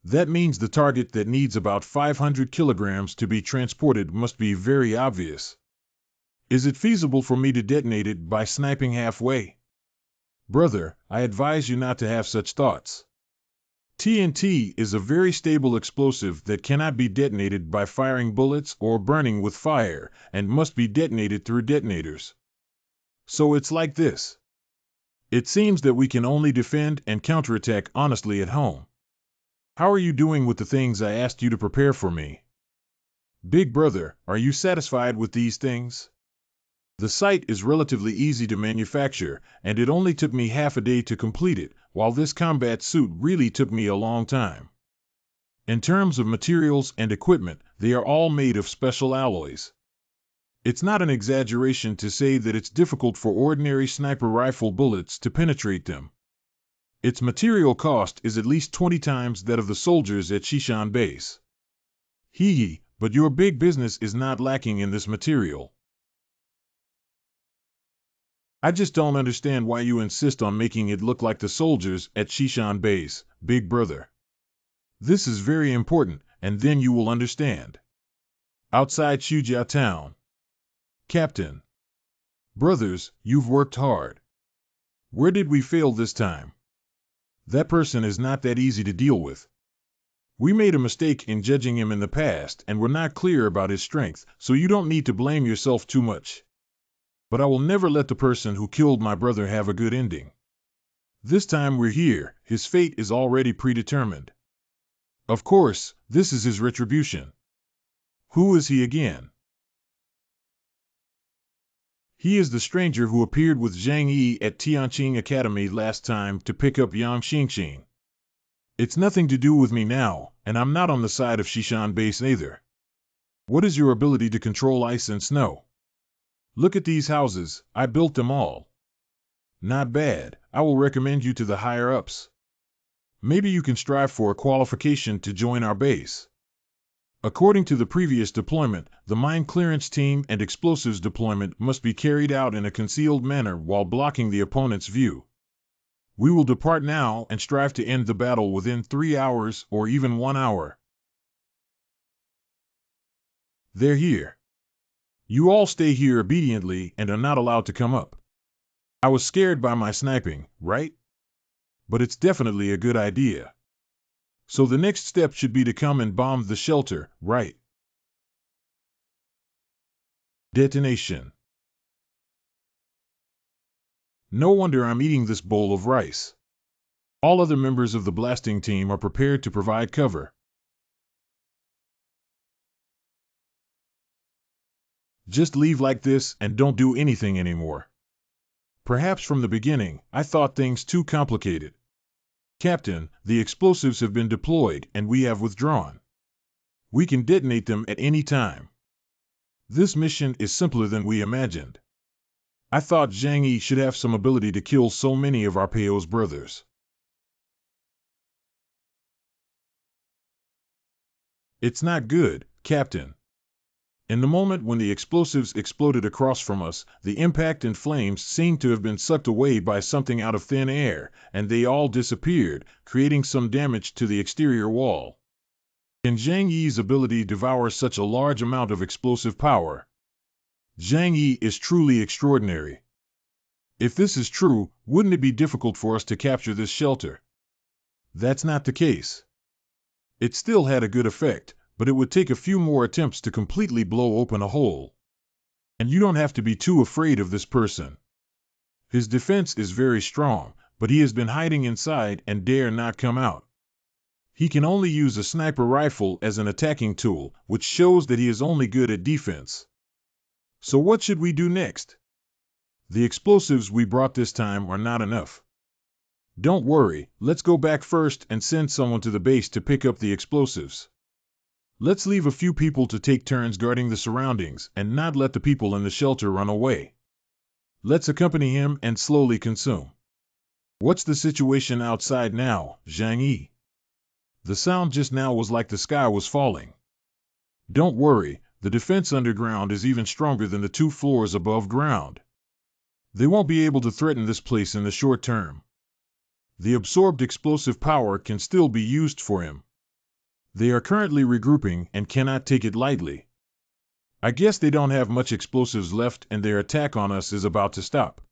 That means the target that needs about 500 kilograms to be transported must be very obvious. Is it feasible for me to detonate it by sniping halfway? Brother, I advise you not to have such thoughts. TNT is a very stable explosive that cannot be detonated by firing bullets or burning with fire, and must be detonated through detonators. So it's like this. It seems that we can only defend and counterattack honestly at home. How are you doing with the things I asked you to prepare for me? Big brother, are you satisfied with these things? The site is relatively easy to manufacture, and it only took me half a day to complete it, while this combat suit really took me a long time. In terms of materials and equipment, they are all made of special alloys. It's not an exaggeration to say that it's difficult for ordinary sniper rifle bullets to penetrate them. Its material cost is at least 20 times that of the soldiers at Shishan base. Hee, but your big business is not lacking in this material. I just don't understand why you insist on making it look like the soldiers at Shishan base, big brother. This is very important, and then you will understand. Outside Shujiao town. Captain. Brothers, you've worked hard. Where did we fail this time? That person is not that easy to deal with. We made a mistake in judging him in the past and were not clear about his strength, so you don't need to blame yourself too much. But I will never let the person who killed my brother have a good ending. This time we're here, his fate is already predetermined. Of course, this is his retribution. Who is he again? He is the stranger who appeared with Zhang Yi at Tianqing Academy last time to pick up Yang Xingqing. It's nothing to do with me now, and I'm not on the side of Shishan base either. What is your ability to control ice and snow? Look at these houses, I built them all. Not bad, I will recommend you to the higher-ups. Maybe you can strive for a qualification to join our base. According to the previous deployment, the mine clearance team and explosives deployment must be carried out in a concealed manner while blocking the opponent's view. We will depart now and strive to end the battle within 3 hours or even 1 hour. They're here. You all stay here obediently and are not allowed to come up. I was scared by my sniping, right? But it's definitely a good idea. So the next step should be to come and bomb the shelter, right? Detonation. No wonder I'm eating this bowl of rice. All other members of the blasting team are prepared to provide cover. Just leave like this and don't do anything anymore. Perhaps from the beginning, I thought things too complicated. Captain, the explosives have been deployed and we have withdrawn. We can detonate them at any time. This mission is simpler than we imagined. I thought Zhang Yi should have some ability to kill so many of our Peo's brothers. It's not good, Captain. In the moment when the explosives exploded across from us, the impact and flames seemed to have been sucked away by something out of thin air, and they all disappeared, creating some damage to the exterior wall. Can Zhang Yi's ability devour such a large amount of explosive power? Zhang Yi is truly extraordinary. If this is true, wouldn't it be difficult for us to capture this shelter? That's not the case. It still had a good effect, but it would take a few more attempts to completely blow open a hole. And you don't have to be too afraid of this person. His defense is very strong, but he has been hiding inside and dare not come out. He can only use a sniper rifle as an attacking tool, which shows that he is only good at defense. So what should we do next? The explosives we brought this time are not enough. Don't worry, let's go back first and send someone to the base to pick up the explosives. Let's leave a few people to take turns guarding the surroundings and not let the people in the shelter run away. Let's accompany him and slowly consume. What's the situation outside now, Zhang Yi? The sound just now was like the sky was falling. Don't worry, the defense underground is even stronger than the 2 floors above ground. They won't be able to threaten this place in the short term. The absorbed explosive power can still be used for him. They are currently regrouping and cannot take it lightly. I guess they don't have much explosives left and their attack on us is about to stop.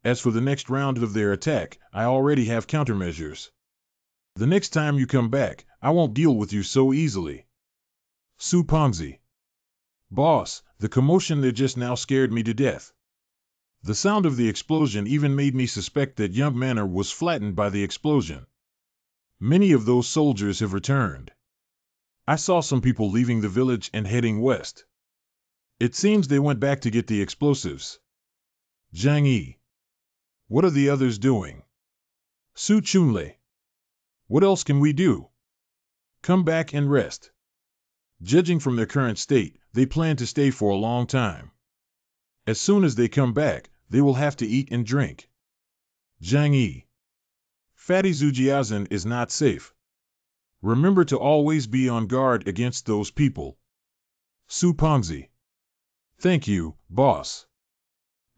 As for the next round of their attack, I already have countermeasures. The next time you come back, I won't deal with you so easily. Su Pengzi. Boss, the commotion there just now scared me to death. The sound of the explosion even made me suspect that Young Manor was flattened by the explosion. Many of those soldiers have returned. I saw some people leaving the village and heading west. It seems they went back to get the explosives. Zhang Yi. What are the others doing? Su Chunlei. What else can we do? Come back and rest. Judging from their current state, they plan to stay for a long time. As soon as they come back, they will have to eat and drink. Zhang Yi. Fatty Zujiazan is not safe. Remember to always be on guard against those people. Su Pengzi. Thank you, boss.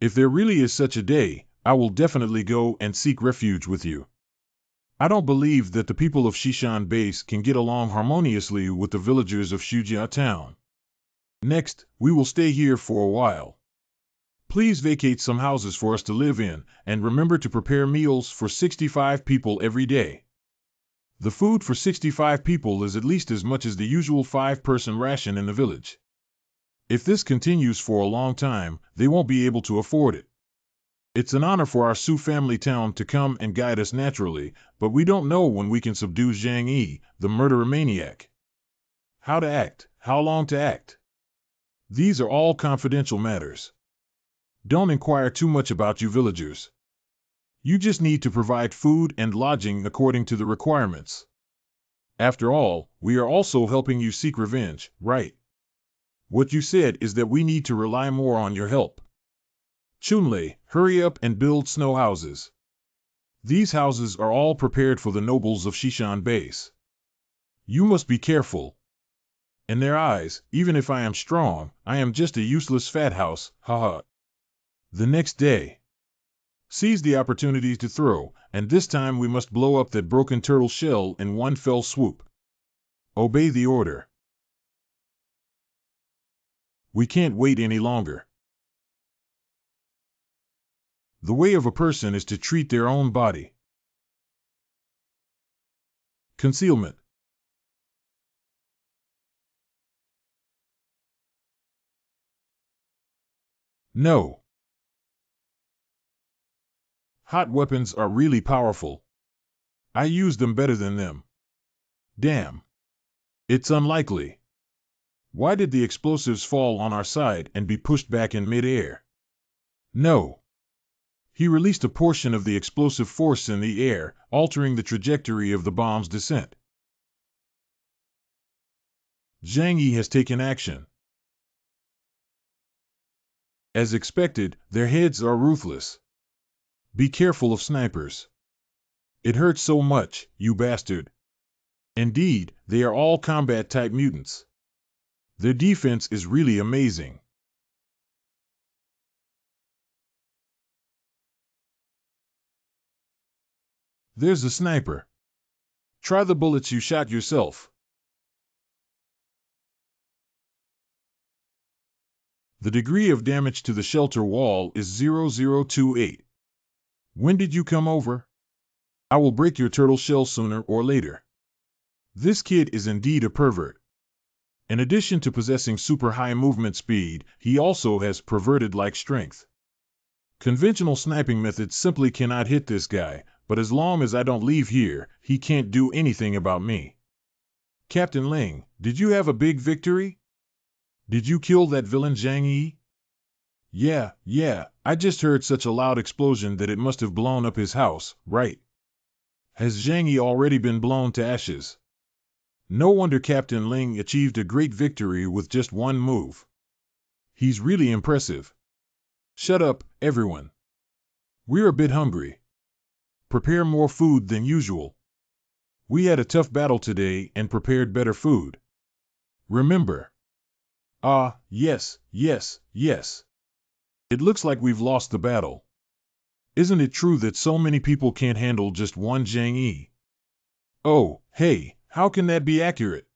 If there really is such a day, I will definitely go and seek refuge with you. I don't believe that the people of Shishan Base can get along harmoniously with the villagers of Shujia Town. Next, we will stay here for a while. Please vacate some houses for us to live in, and remember to prepare meals for 65 people every day. The food for 65 people is at least as much as the usual 5-person ration in the village. If this continues for a long time, they won't be able to afford it. It's an honor for our Su family town to come and guide us naturally, but we don't know when we can subdue Zhang Yi, the murderer maniac. How to act, how long to act. These are all confidential matters. Don't inquire too much about you villagers. You just need to provide food and lodging according to the requirements. After all, we are also helping you seek revenge, right? What you said is that we need to rely more on your help. Chunlei, hurry up and build snow houses. These houses are all prepared for the nobles of Shishan Base. You must be careful. In their eyes, even if I am strong, I am just a useless fat house, haha. The next day. Seize the opportunity to throw, and this time we must blow up that broken turtle shell in one fell swoop. Obey the order. We can't wait any longer. The way of a person is to treat their own body. Concealment. No. Hot weapons are really powerful. I use them better than them. Damn. It's unlikely. Why did the explosives fall on our side and be pushed back in mid-air? No. He released a portion of the explosive force in the air, altering the trajectory of the bomb's descent. Zhang Yi has taken action. As expected, their heads are ruthless. Be careful of snipers. It hurts so much, you bastard. Indeed, they are all combat-type mutants. Their defense is really amazing. There's a sniper. Try the bullets you shot yourself. The degree of damage to the shelter wall is 0028. When did you come over? I will break your turtle shell sooner or later. This kid is indeed a pervert. In addition to possessing super high movement speed, he also has perverted-like strength. Conventional sniping methods simply cannot hit this guy, but as long as I don't leave here, he can't do anything about me. Captain Ling, did you have a big victory? Did you kill that villain Zhang Yi? Yeah, I just heard such a loud explosion that it must have blown up his house, right? Has Zhang Yi already been blown to ashes? No wonder Captain Ling achieved a great victory with just one move. He's really impressive. Shut up, everyone. We're a bit hungry. Prepare more food than usual. We had a tough battle today and prepared better food. Remember. Yes. It looks like we've lost the battle. Isn't it true that so many people can't handle just one Zhang Yi? Oh, hey, how can that be accurate?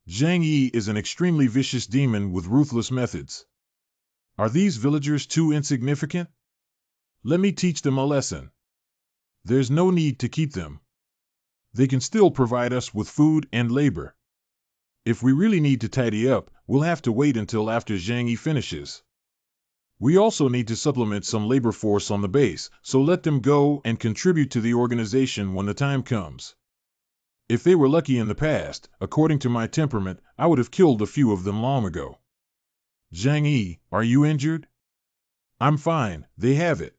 Zhang Yi is an extremely vicious demon with ruthless methods. Are these villagers too insignificant? Let me teach them a lesson. There's no need to keep them. They can still provide us with food and labor. If we really need to tidy up, we'll have to wait until after Zhang Yi finishes. We also need to supplement some labor force on the base, so let them go and contribute to the organization when the time comes. If they were lucky in the past, according to my temperament, I would have killed a few of them long ago. Zhang Yi, are you injured? I'm fine, they have it.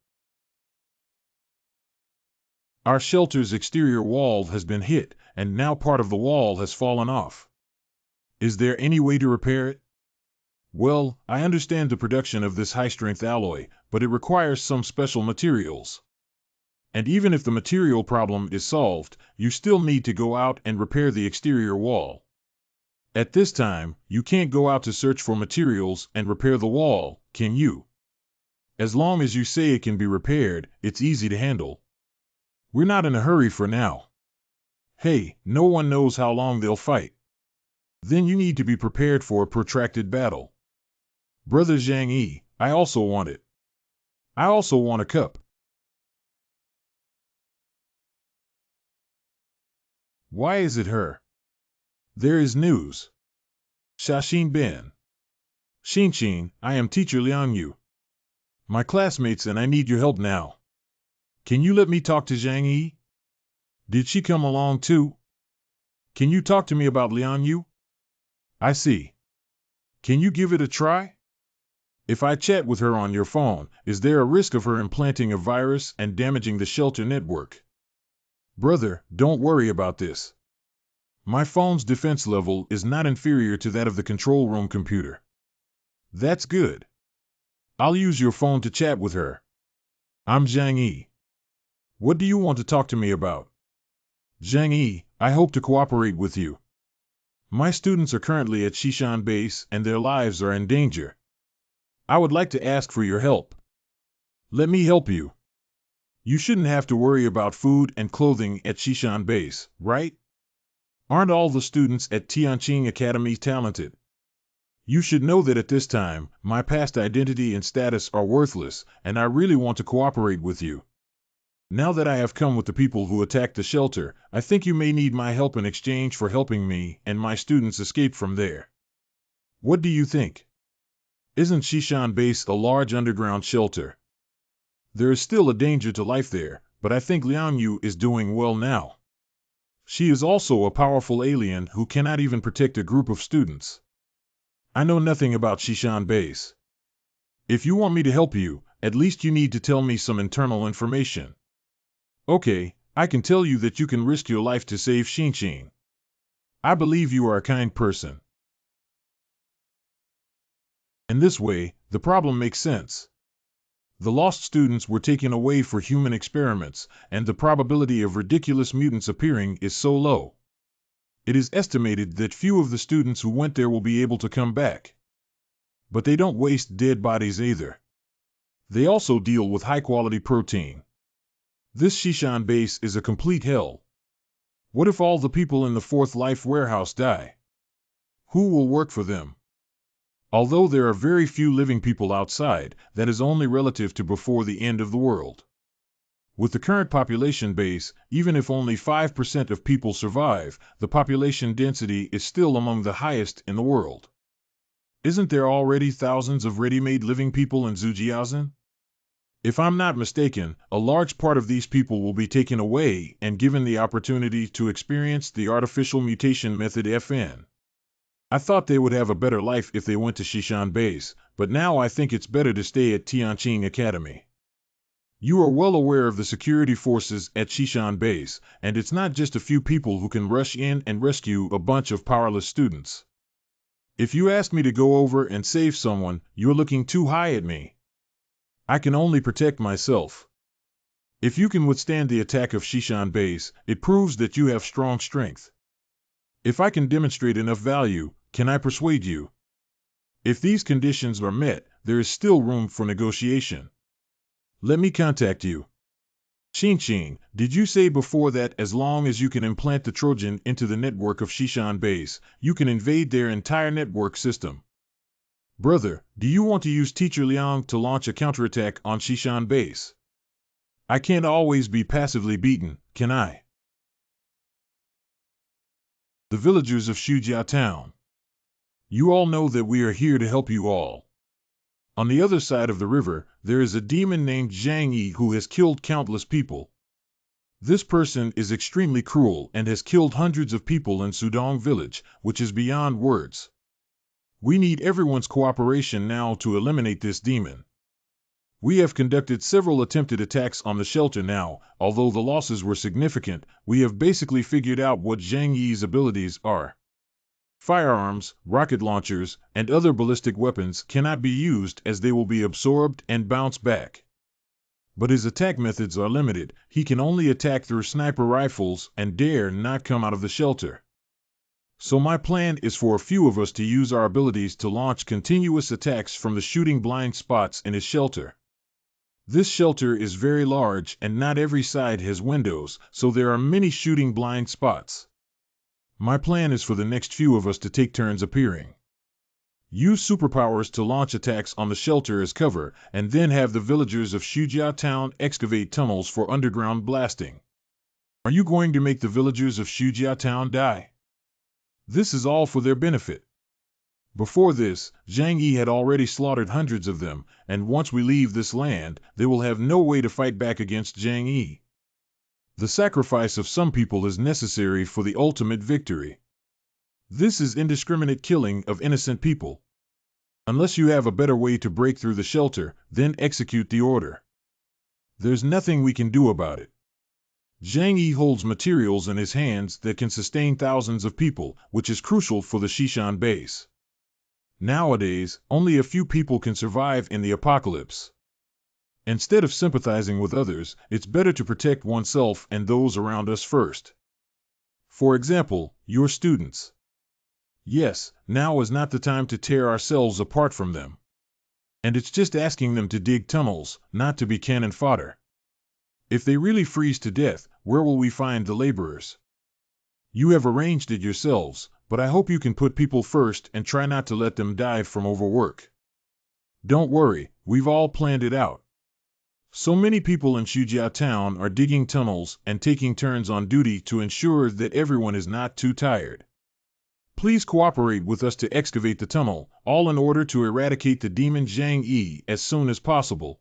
Our shelter's exterior wall has been hit, and now part of the wall has fallen off. Is there any way to repair it? Well, I understand the production of this high-strength alloy, but it requires some special materials. And even if the material problem is solved, you still need to go out and repair the exterior wall. At this time, you can't go out to search for materials and repair the wall, can you? As long as you say it can be repaired, it's easy to handle. We're not in a hurry for now. Hey, no one knows how long they'll fight. Then you need to be prepared for a protracted battle. Brother Zhang Yi, I also want it. I also want a cup. Why is it her? There is news. Shashin Ben. Xin, I am teacher Liang Yu. My classmates and I need your help now. Can you let me talk to Zhang Yi? Did she come along too? Can you talk to me about Liang Yu? I see. Can you give it a try? If I chat with her on your phone, is there a risk of her implanting a virus and damaging the shelter network? Brother, don't worry about this. My phone's defense level is not inferior to that of the control room computer. That's good. I'll use your phone to chat with her. I'm Zhang Yi. What do you want to talk to me about? Zhang Yi, I hope to cooperate with you. My students are currently at Shishan base and their lives are in danger. I would like to ask for your help. Let me help you. You shouldn't have to worry about food and clothing at Shishan Base, right? Aren't all the students at Tianqing Academy talented? You should know that at this time, my past identity and status are worthless, and I really want to cooperate with you. Now that I have come with the people who attacked the shelter, I think you may need my help in exchange for helping me and my students escape from there. What do you think? Isn't Shishan Base a large underground shelter? There is still a danger to life there, but I think Liang Yu is doing well now. She is also a powerful alien who cannot even protect a group of students. I know nothing about Shishan Base. If you want me to help you, at least you need to tell me some internal information. Okay, I can tell you that you can risk your life to save Xinxin. I believe you are a kind person. In this way, the problem makes sense. The lost students were taken away for human experiments, and the probability of ridiculous mutants appearing is so low. It is estimated that few of the students who went there will be able to come back. But they don't waste dead bodies either. They also deal with high-quality protein. This Shishan Base is a complete hell. What if all the people in the Fourth Life warehouse die? Who will work for them? Although there are very few living people outside, that is only relative to before the end of the world. With the current population base, even if only 5% of people survive, the population density is still among the highest in the world. Isn't there already thousands of ready-made living people in Zujiazhen? If I'm not mistaken, a large part of these people will be taken away and given the opportunity to experience the artificial mutation method FN. I thought they would have a better life if they went to Shishan Base, but now I think it's better to stay at Tianqing Academy. You are well aware of the security forces at Shishan Base, and it's not just a few people who can rush in and rescue a bunch of powerless students. If you ask me to go over and save someone, you're looking too high at me. I can only protect myself. If you can withstand the attack of Shishan Base, it proves that you have strong strength. If I can demonstrate enough value, can I persuade you? If these conditions are met, there is still room for negotiation. Let me contact you. Xinxin, did you say before that as long as you can implant the Trojan into the network of Shishan Base, you can invade their entire network system? Brother, do you want to use Teacher Liang to launch a counterattack on Shishan Base? I can't always be passively beaten, can I? The villagers of Shujia Town. You all know that we are here to help you all. On the other side of the river, there is a demon named Zhang Yi who has killed countless people. This person is extremely cruel and has killed hundreds of people in Sudong village, which is beyond words. We need everyone's cooperation now to eliminate this demon. We have conducted several attempted attacks on the shelter now. Although the losses were significant, we have basically figured out what Zhang Yi's abilities are. Firearms, rocket launchers, and other ballistic weapons cannot be used as they will be absorbed and bounce back. But his attack methods are limited. He can only attack through sniper rifles and dare not come out of the shelter. So my plan is for a few of us to use our abilities to launch continuous attacks from the shooting blind spots in his shelter. This shelter is very large and not every side has windows, so there are many shooting blind spots. My plan is for the next few of us to take turns appearing. Use superpowers to launch attacks on the shelter as cover, and then have the villagers of Shujia Town excavate tunnels for underground blasting. Are you going to make the villagers of Shujia Town die? This is all for their benefit. Before this, Zhang Yi had already slaughtered hundreds of them, and once we leave this land, they will have no way to fight back against Zhang Yi. The sacrifice of some people is necessary for the ultimate victory. This is indiscriminate killing of innocent people. Unless you have a better way to break through the shelter, then execute the order. There's nothing we can do about it. Zhang Yi holds materials in his hands that can sustain thousands of people, which is crucial for the Shishan Base. Nowadays, only a few people can survive in the apocalypse. Instead of sympathizing with others, it's better to protect oneself and those around us first. For example, your students. Yes, now is not the time to tear ourselves apart from them. And it's just asking them to dig tunnels, not to be cannon fodder. If they really freeze to death, where will we find the laborers? You have arranged it yourselves, but I hope you can put people first and try not to let them die from overwork. Don't worry, we've all planned it out. So many people in Shujiao Town are digging tunnels and taking turns on duty to ensure that everyone is not too tired. Please cooperate with us to excavate the tunnel, all in order to eradicate the demon Zhang Yi as soon as possible.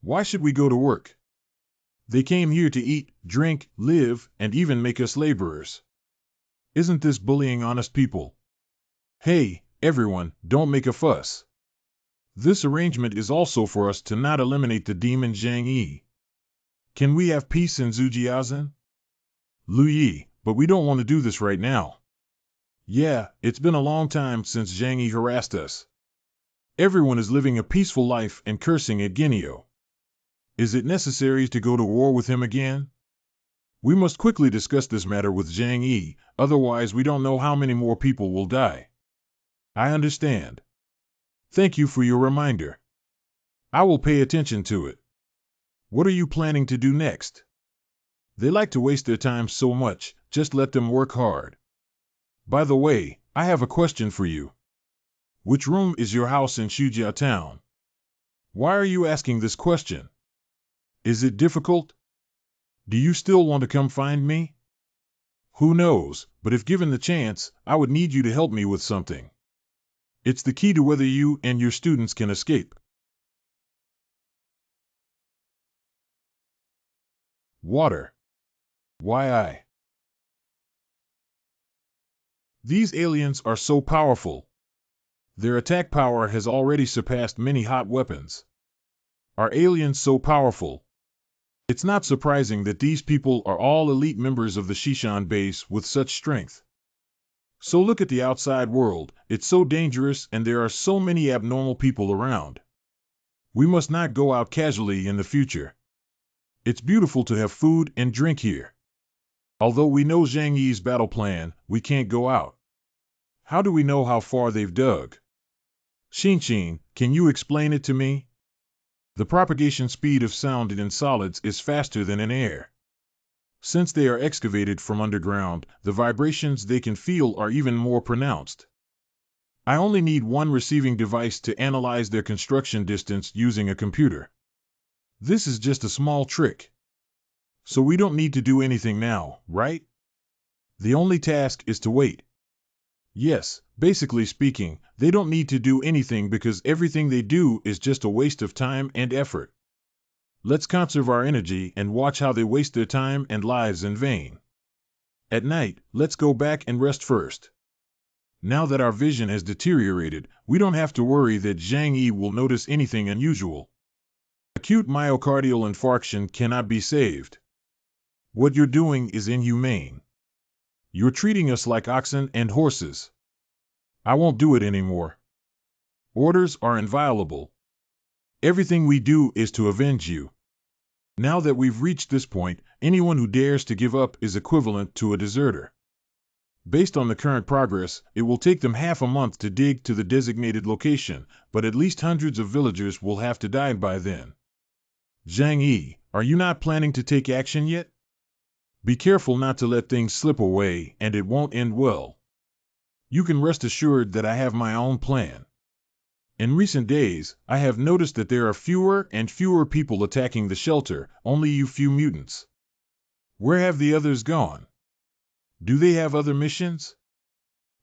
Why should we go to work? They came here to eat, drink, live, and even make us laborers. Isn't this bullying honest people? Hey, everyone, don't make a fuss. This arrangement is also for us to not eliminate the demon Zhang Yi. Can we have peace in Zujiazhen? Lu Yi, but we don't want to do this right now. Yeah, it's been a long time since Zhang Yi harassed us. Everyone is living a peaceful life and cursing at Ginio. Is it necessary to go to war with him again? We must quickly discuss this matter with Zhang Yi, otherwise we don't know how many more people will die. I understand. Thank you for your reminder. I will pay attention to it. What are you planning to do next? They like to waste their time so much, just let them work hard. By the way, I have a question for you. Which room is your house in Shujiao Town? Why are you asking this question? Is it difficult? Do you still want to come find me? Who knows, but if given the chance, I would need you to help me with something. It's the key to whether you and your students can escape. Water. Why I? These aliens are so powerful. Their attack power has already surpassed many hot weapons. Are aliens so powerful? It's not surprising that these people are all elite members of the Shishan base with such strength. So look at the outside world, it's so dangerous and there are so many abnormal people around. We must not go out casually in the future. It's beautiful to have food and drink here. Although we know Zhang Yi's battle plan, we can't go out. How do we know how far they've dug? Xin, can you explain it to me? The propagation speed of sound in solids is faster than in air. Since they are excavated from underground, the vibrations they can feel are even more pronounced. I only need one receiving device to analyze their construction distance using a computer. This is just a small trick. So we don't need to do anything now, right? The only task is to wait. Yes, basically speaking, they don't need to do anything because everything they do is just a waste of time and effort. Let's conserve our energy and watch how they waste their time and lives in vain. At night, let's go back and rest first. Now that our vision has deteriorated, we don't have to worry that Zhang Yi will notice anything unusual. Acute myocardial infarction cannot be saved. What you're doing is inhumane. You're treating us like oxen and horses. I won't do it anymore. Orders are inviolable. Everything we do is to avenge you. Now that we've reached this point, anyone who dares to give up is equivalent to a deserter. Based on the current progress, it will take them half a month to dig to the designated location, but at least hundreds of villagers will have to die by then. Zhang Yi, are you not planning to take action yet? Be careful not to let things slip away, and it won't end well. You can rest assured that I have my own plan. In recent days, I have noticed that there are fewer and fewer people attacking the shelter, only you few mutants. Where have the others gone? Do they have other missions?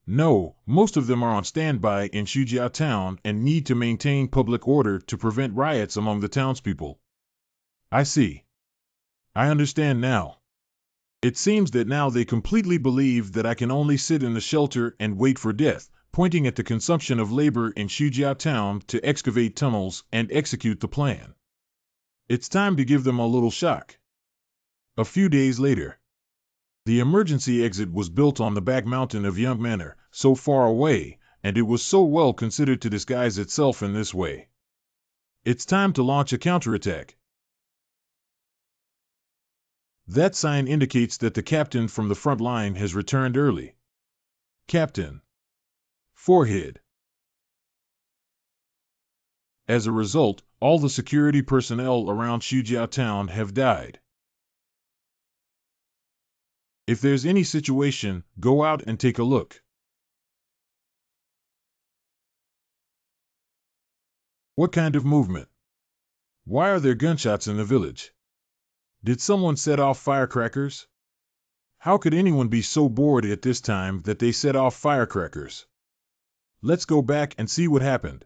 No, most of them are on standby in Shujiao Town and need to maintain public order to prevent riots among the townspeople. I see. I understand now. It seems that now they completely believe that I can only sit in the shelter and wait for death, pointing at the consumption of labor in Shujiao Town to excavate tunnels and execute the plan. It's time to give them a little shock. A few days later. The emergency exit was built on the back mountain of Young Manor, so far away, and it was so well considered to disguise itself in this way. It's time to launch a counterattack. That sign indicates that the captain from the front line has returned early. Captain. Forehead. As a result, all the security personnel around Xujiao town have died. If there's any situation, go out and take a look. What kind of movement? Why are there gunshots in the village? Did someone set off firecrackers? How could anyone be so bored at this time that they set off firecrackers? Let's go back and see what happened.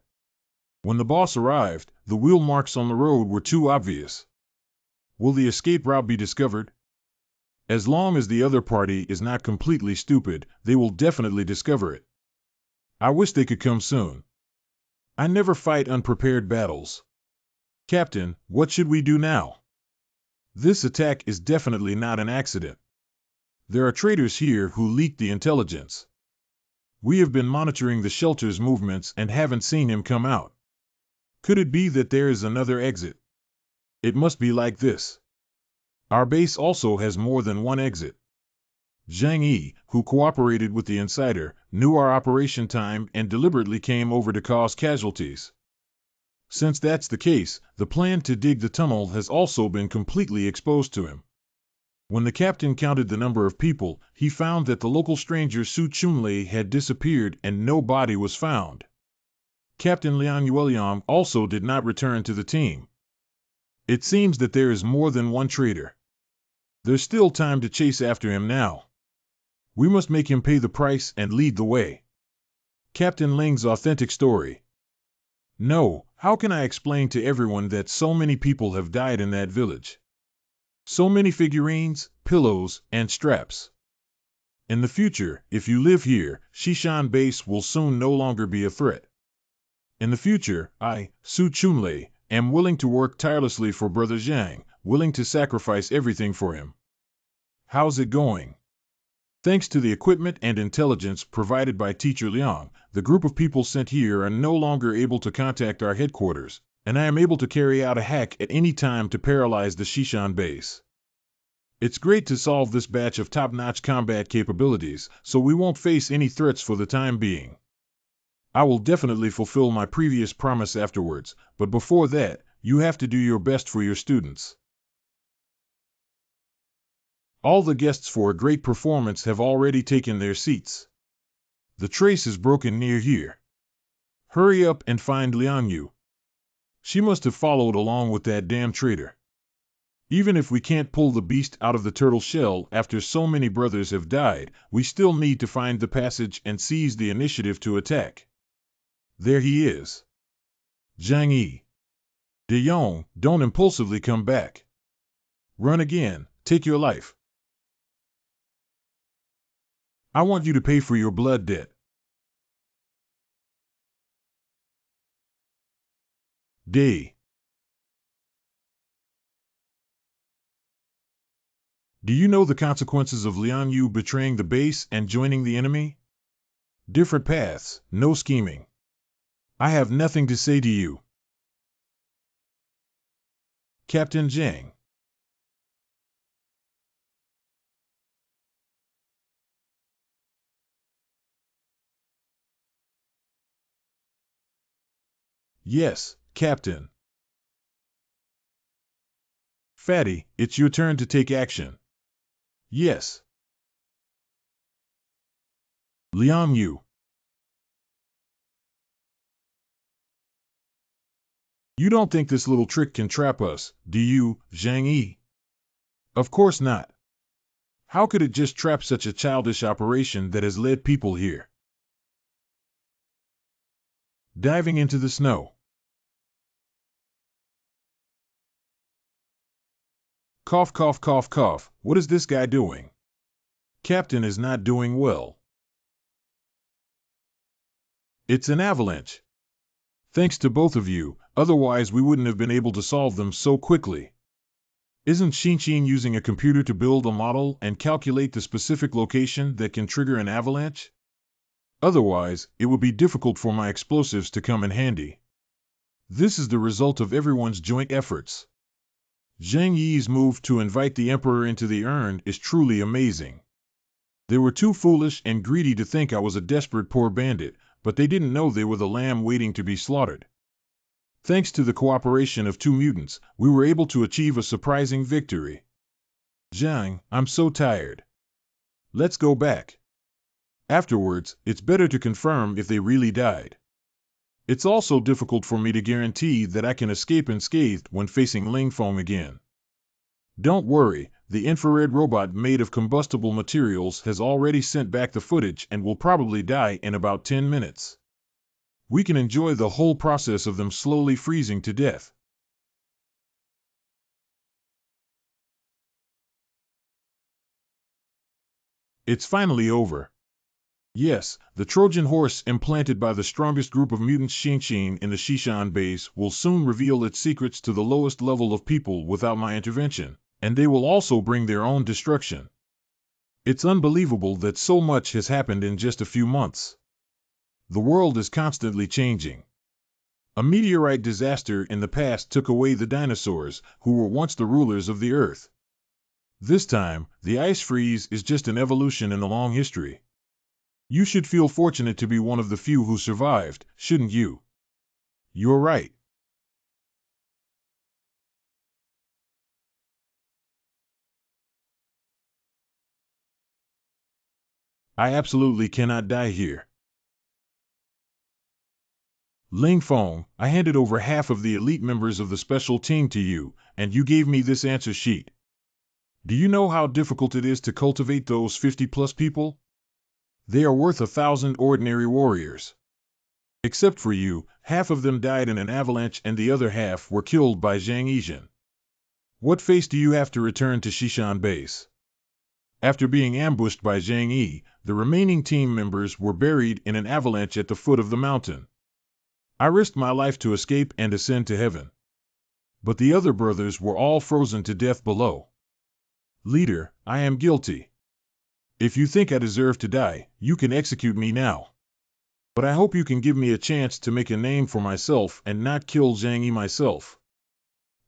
When the boss arrived, the wheel marks on the road were too obvious. Will the escape route be discovered? As long as the other party is not completely stupid, they will definitely discover it. I wish they could come soon. I never fight unprepared battles. Captain, what should we do now? This attack is definitely not an accident. There are traitors here who leaked the intelligence. We have been monitoring the shelter's movements and haven't seen him come out. Could it be that there is another exit? It must be like this. Our base also has more than one exit. Zhang Yi, who cooperated with the insider, knew our operation time and deliberately came over to cause casualties. Since that's the case, the plan to dig the tunnel has also been completely exposed to him. When the captain counted the number of people, he found that the local stranger Su Chunlei had disappeared and no body was found. Captain Lian Yueliang also did not return to the team. It seems that there is more than one traitor. There's still time to chase after him now. We must make him pay the price and lead the way. Captain Ling's authentic story. No, how can I explain to everyone that so many people have died in that village? So many figurines, pillows, and straps. In the future, if you live here, Shishan Base will soon no longer be a threat. In the future, I, Su Chunlei, am willing to work tirelessly for Brother Zhang, willing to sacrifice everything for him. How's it going? Thanks to the equipment and intelligence provided by Teacher Liang, the group of people sent here are no longer able to contact our headquarters, and I am able to carry out a hack at any time to paralyze the Shishan base. It's great to solve this batch of top-notch combat capabilities, so we won't face any threats for the time being. I will definitely fulfill my previous promise afterwards, but before that, you have to do your best for your students. All the guests for a great performance have already taken their seats. The trace is broken near here. Hurry up and find Liang Yu. She must have followed along with that damn traitor. Even if we can't pull the beast out of the turtle shell after so many brothers have died, we still need to find the passage and seize the initiative to attack. There he is. Zhang Yi. De Yong, don't impulsively come back. Run again, take your life. I want you to pay for your blood debt. Day. Do you know the consequences of Liang Yu betraying the base and joining the enemy? Different paths, no scheming. I have nothing to say to you. Captain Zhang. Yes, Captain. Fatty, it's your turn to take action. Yes. Liang Yu. You don't think this little trick can trap us, do you, Zhang Yi? Of course not. How could it just trap such a childish operation that has led people here? Diving into the snow. Cough, cough, cough, cough. What is this guy doing? Captain is not doing well. It's an avalanche. Thanks to both of you, otherwise we wouldn't have been able to solve them so quickly. Isn't Xinshin using a computer to build a model and calculate the specific location that can trigger an avalanche? Otherwise, it would be difficult for my explosives to come in handy. This is the result of everyone's joint efforts. Zhang Yi's move to invite the Emperor into the urn is truly amazing. They were too foolish and greedy to think I was a desperate poor bandit, but they didn't know they were the lamb waiting to be slaughtered. Thanks to the cooperation of two mutants, we were able to achieve a surprising victory. Zhang, I'm so tired. Let's go back. Afterwards, it's better to confirm if they really died. It's also difficult for me to guarantee that I can escape unscathed when facing Lingfeng again. Don't worry, the infrared robot made of combustible materials has already sent back the footage and will probably die in about 10 minutes. We can enjoy the whole process of them slowly freezing to death. It's finally over. Yes, the Trojan horse implanted by the strongest group of mutants Xingqing in the Shishan base will soon reveal its secrets to the lowest level of people without my intervention, and they will also bring their own destruction. It's unbelievable that so much has happened in just a few months. The world is constantly changing. A meteorite disaster in the past took away the dinosaurs, who were once the rulers of the Earth. This time, the ice freeze is just an evolution in the long history. You should feel fortunate to be one of the few who survived, shouldn't you? You're right. I absolutely cannot die here. Ling Feng, I handed over half of the elite members of the special team to you, and you gave me this answer sheet. Do you know how difficult it is to cultivate those 50+ people? They are worth 1,000 ordinary warriors. Except for you, half of them died in an avalanche and the other half were killed by Zhang Yizhen. What face do you have to return to Shishan base? After being ambushed by Zhang Yi, the remaining team members were buried in an avalanche at the foot of the mountain. I risked my life to escape and ascend to heaven. But the other brothers were all frozen to death below. Leader, I am guilty. If you think I deserve to die, you can execute me now. But I hope you can give me a chance to make a name for myself and not kill Zhang Yi myself.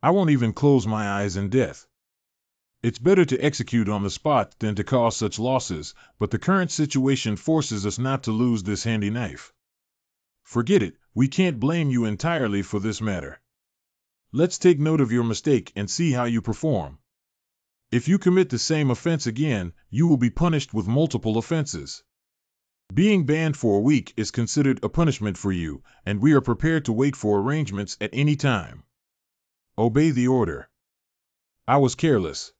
I won't even close my eyes in death. It's better to execute on the spot than to cause such losses, but the current situation forces us not to lose this handy knife. Forget it, we can't blame you entirely for this matter. Let's take note of your mistake and see how you perform. If you commit the same offense again, you will be punished with multiple offenses. Being banned for a week is considered a punishment for you, and we are prepared to wait for arrangements at any time. Obey the order. I was careless.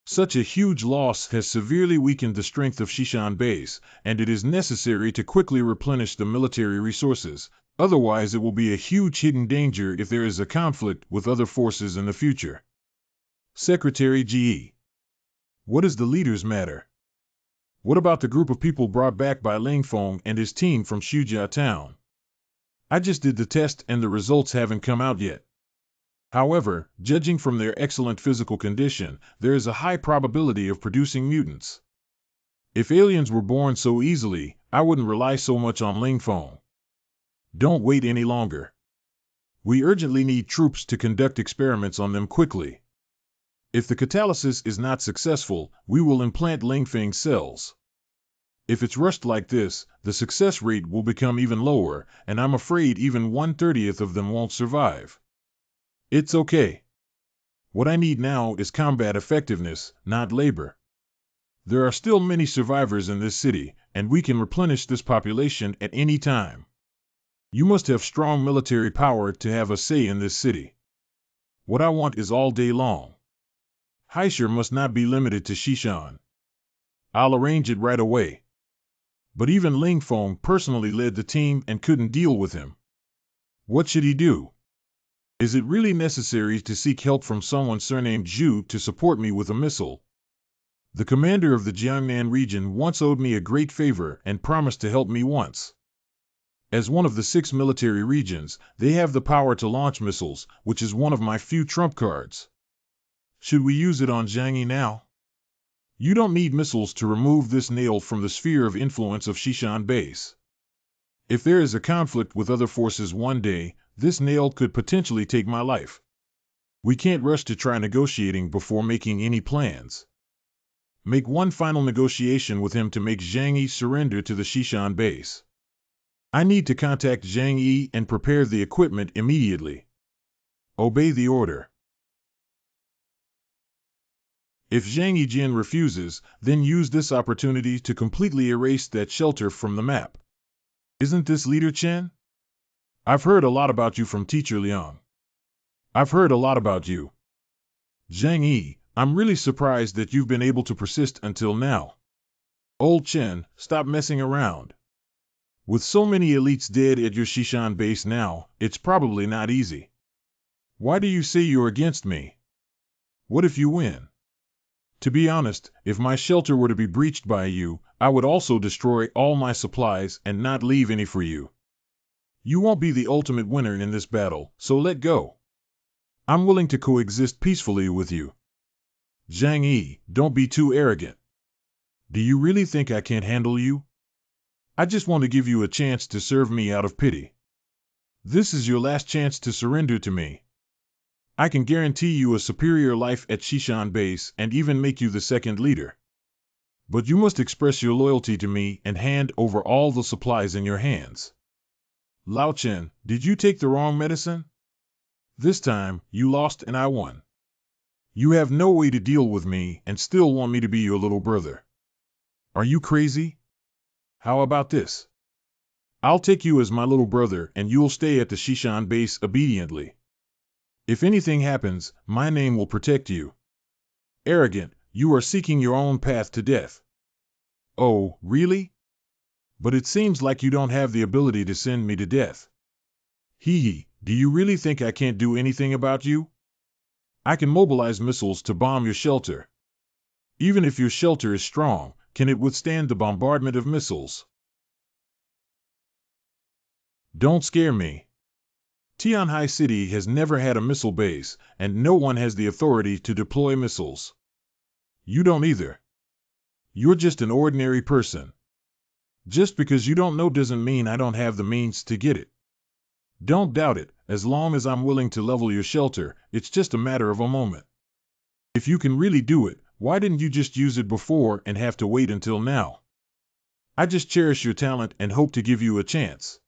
Such a huge loss has severely weakened the strength of Shishan base, and it is necessary to quickly replenish the military resources, otherwise it will be a huge hidden danger if there is a conflict with other forces in the future. Secretary Ge. What is the leader's matter? What about the group of people brought back by Ling Feng and his team from Shujia town? I just did the test and the results haven't come out yet. However, judging from their excellent physical condition, there is a high probability of producing mutants. If aliens were born so easily, I wouldn't rely so much on Ling Feng. Don't wait any longer. We urgently need troops to conduct experiments on them quickly. If the catalysis is not successful, we will implant Lingfeng cells. If it's rushed like this, the success rate will become even lower, and I'm afraid even 1/30th of them won't survive. It's okay. What I need now is combat effectiveness, not labor. There are still many survivors in this city, and we can replenish this population at any time. You must have strong military power to have a say in this city. What I want is all day long. Heisher must not be limited to Shishan. I'll arrange it right away. But even Ling Feng personally led the team and couldn't deal with him. What should he do? Is it really necessary to seek help from someone surnamed Zhu to support me with a missile? The commander of the Jiangnan region once owed me a great favor and promised to help me once. As one of the 6 military regions, they have the power to launch missiles, which is one of my few trump cards. Should we use it on Zhang Yi now? You don't need missiles to remove this nail from the sphere of influence of Shishan base. If there is a conflict with other forces one day, this nail could potentially take my life. We can't rush to try negotiating before making any plans. Make one final negotiation with him to make Zhang Yi surrender to the Shishan base. I need to contact Zhang Yi and prepare the equipment immediately. Obey the order. If Zhang Yijin refuses, then use this opportunity to completely erase that shelter from the map. Isn't this Leader Chen? I've heard a lot about you from Teacher Liang. I've heard a lot about you. Zhang Yi, I'm really surprised that you've been able to persist until now. Old Chen, stop messing around. With so many elites dead at your Shishan base now, it's probably not easy. Why do you say you're against me? What if you win? To be honest, if my shelter were to be breached by you, I would also destroy all my supplies and not leave any for you. You won't be the ultimate winner in this battle, so let go. I'm willing to coexist peacefully with you. Zhang Yi, don't be too arrogant. Do you really think I can't handle you? I just want to give you a chance to serve me out of pity. This is your last chance to surrender to me. I can guarantee you a superior life at Shishan base and even make you the second leader. But you must express your loyalty to me and hand over all the supplies in your hands. Lao Chen, did you take the wrong medicine? This time, you lost and I won. You have no way to deal with me and still want me to be your little brother. Are you crazy? How about this? I'll take you as my little brother and you'll stay at the Shishan base obediently. If anything happens, my name will protect you. Arrogant, you are seeking your own path to death. Oh, really? But it seems like you don't have the ability to send me to death. Hee hee, do you really think I can't do anything about you? I can mobilize missiles to bomb your shelter. Even if your shelter is strong, can it withstand the bombardment of missiles? Don't scare me. Tianhai City has never had a missile base, and no one has the authority to deploy missiles. You don't either. You're just an ordinary person. Just because you don't know doesn't mean I don't have the means to get it. Don't doubt it, as long as I'm willing to level your shelter, it's just a matter of a moment. If you can really do it, why didn't you just use it before and have to wait until now? I just cherish your talent and hope to give you a chance.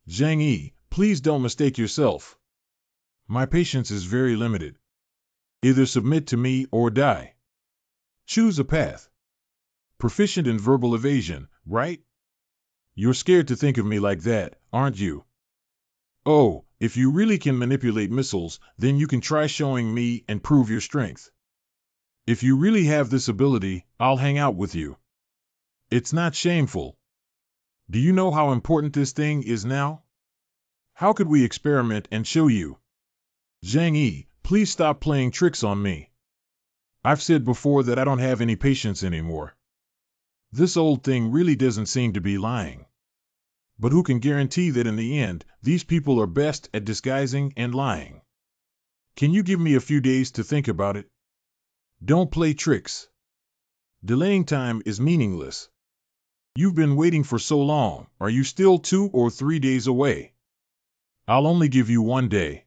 Zhang Yi, please don't mistake yourself. My patience is very limited. Either submit to me or die. Choose a path. Proficient in verbal evasion, right? You're scared to think of me like that, aren't you? Oh, if you really can manipulate missiles, then you can try showing me and prove your strength. If you really have this ability, I'll hang out with you. It's not shameful. Do you know how important this thing is now? How could we experiment and show you? Zhang Yi, please stop playing tricks on me. I've said before that I don't have any patience anymore. This old thing really doesn't seem to be lying. But who can guarantee that in the end, these people are best at disguising and lying? Can you give me a few days to think about it? Don't play tricks. Delaying time is meaningless. You've been waiting for so long, are you still 2 or 3 days away? I'll only give you 1 day.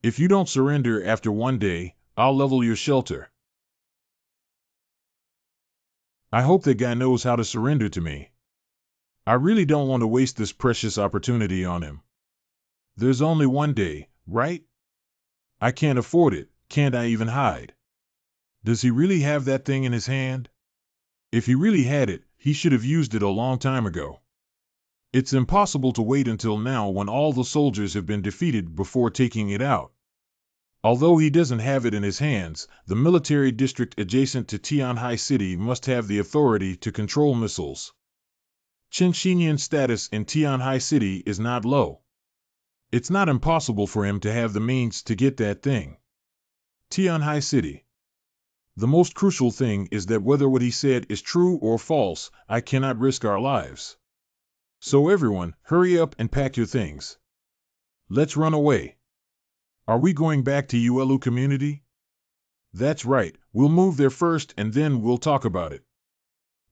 If you don't surrender after 1 day, I'll level your shelter. I hope that guy knows how to surrender to me. I really don't want to waste this precious opportunity on him. There's only 1 day, right? I can't afford it, can't I even hide? Does he really have that thing in his hand? If he really had it, he should have used it a long time ago. It's impossible to wait until now when all the soldiers have been defeated before taking it out. Although he doesn't have it in his hands, the military district adjacent to Tianhai City must have the authority to control missiles. Chen Xinyan's status in Tianhai City is not low. It's not impossible for him to have the means to get that thing. Tianhai City. The most crucial thing is that whether what he said is true or false, I cannot risk our lives. So everyone, hurry up and pack your things. Let's run away. Are we going back to Yuelu community? That's right, we'll move there first and then we'll talk about it.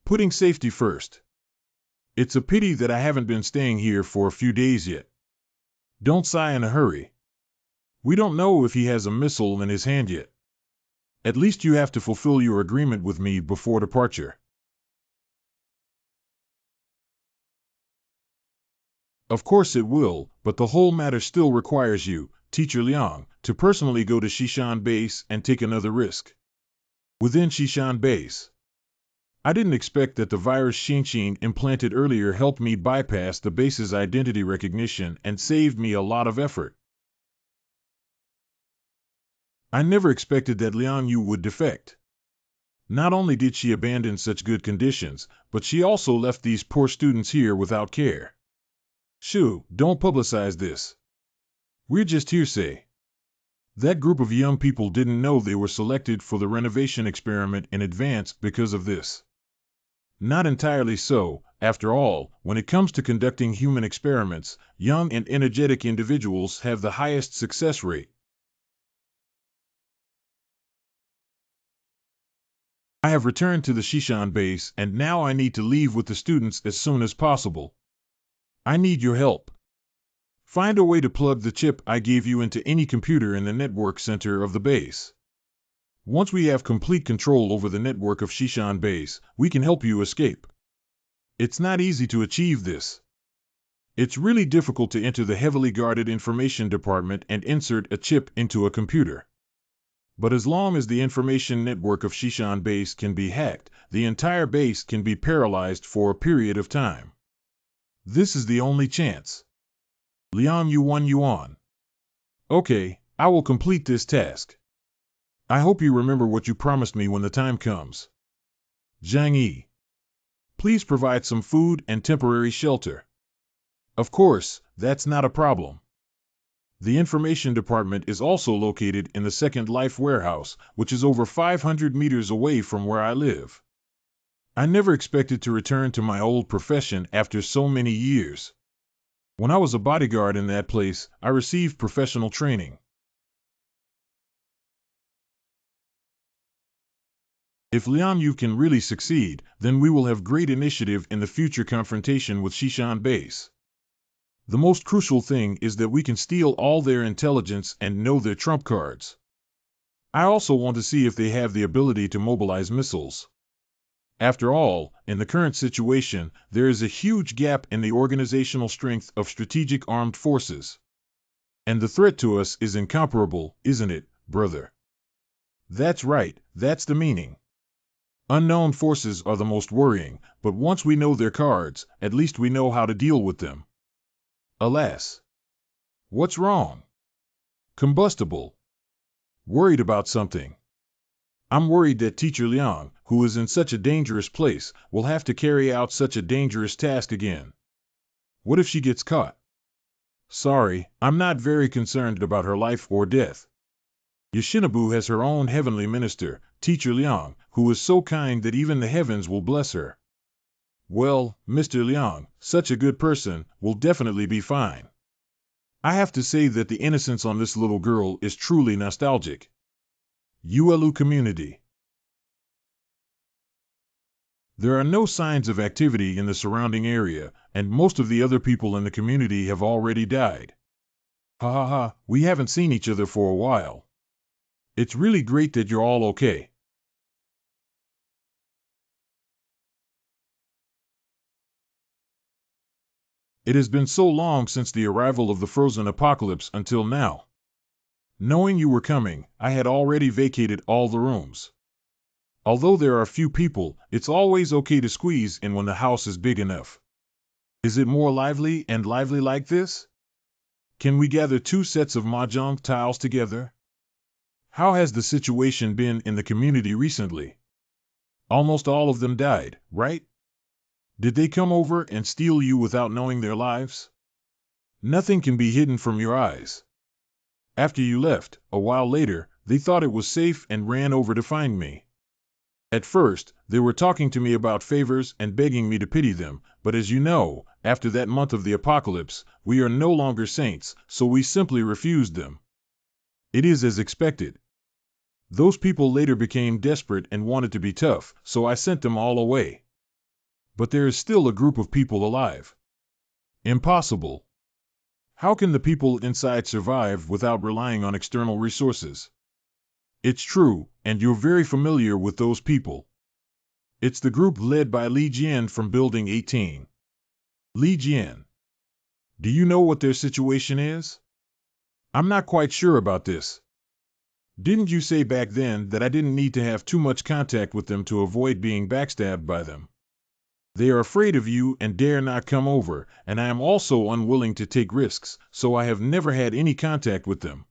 Putting safety first. It's a pity that I haven't been staying here for a few days yet. Don't sigh in a hurry. We don't know if he has a missile in his hand yet. At least you have to fulfill your agreement with me before departure. Of course it will, but the whole matter still requires you, Teacher Liang, to personally go to Shishan Base and take another risk. Within Shishan Base. I didn't expect that the virus Shinshin implanted earlier helped me bypass the base's identity recognition and saved me a lot of effort. I never expected that Liang Yu would defect. Not only did she abandon such good conditions, but she also left these poor students here without care. Shoo, don't publicize this. We're just hearsay. That group of young people didn't know they were selected for the renovation experiment in advance because of this. Not entirely so. After all, when it comes to conducting human experiments, young and energetic individuals have the highest success rate. I have returned to the Shishan base, and now I need to leave with the students as soon as possible. I need your help. Find a way to plug the chip I gave you into any computer in the network center of the base. Once we have complete control over the network of Shishan base, we can help you escape. It's not easy to achieve this. It's really difficult to enter the heavily guarded information department and insert a chip into a computer. But as long as the information network of Shishan base can be hacked, the entire base can be paralyzed for a period of time. This is the only chance. Liang Yuan. Okay, I will complete this task. I hope you remember what you promised me when the time comes. Zhang Yi. Please provide some food and temporary shelter. Of course, that's not a problem. The information department is also located in the Second Life warehouse, which is over 500 meters away from where I live. I never expected to return to my old profession after so many years. When I was a bodyguard in that place, I received professional training. If Liang Yu can really succeed, then we will have great initiative in the future confrontation with Shishan base. The most crucial thing is that we can steal all their intelligence and know their trump cards. I also want to see if they have the ability to mobilize missiles. After all, in the current situation, there is a huge gap in the organizational strength of strategic armed forces. And the threat to us is incomparable, isn't it, brother? That's right, that's the meaning. Unknown forces are the most worrying, but once we know their cards, at least we know how to deal with them. Alas. What's wrong? Combustible. Worried about something. I'm worried that Teacher Liang, who is in such a dangerous place, will have to carry out such a dangerous task again. What if she gets caught? Sorry, I'm not very concerned about her life or death. Yoshinobu has her own heavenly minister, Teacher Liang, who is so kind that even the heavens will bless her. Well, Mr. Liang, such a good person, will definitely be fine. I have to say that the innocence on this little girl is truly nostalgic. Uelu community. There are no signs of activity in the surrounding area, and most of the other people in the community have already died. Ha ha ha, we haven't seen each other for a while. It's really great that you're all okay. It has been so long since the arrival of the frozen apocalypse until now. Knowing you were coming, I had already vacated all the rooms. Although there are few people, it's always okay to squeeze in when the house is big enough. Is it more lively like this? Can we gather 2 sets of mahjong tiles together? How has the situation been in the community recently? Almost all of them died, right? Did they come over and steal you without knowing their lives? Nothing can be hidden from your eyes. After you left, a while later, they thought it was safe and ran over to find me. At first, they were talking to me about favors and begging me to pity them, but as you know, after that month of the apocalypse, we are no longer saints, so we simply refused them. It is as expected. Those people later became desperate and wanted to be tough, so I sent them all away. But there is still a group of people alive. Impossible. How can the people inside survive without relying on external resources? It's true, and you're very familiar with those people. It's the group led by Li Jian from Building 18. Li Jian. Do you know what their situation is? I'm not quite sure about this. Didn't you say back then that I didn't need to have too much contact with them to avoid being backstabbed by them? They are afraid of you and dare not come over, and I am also unwilling to take risks, so I have never had any contact with them.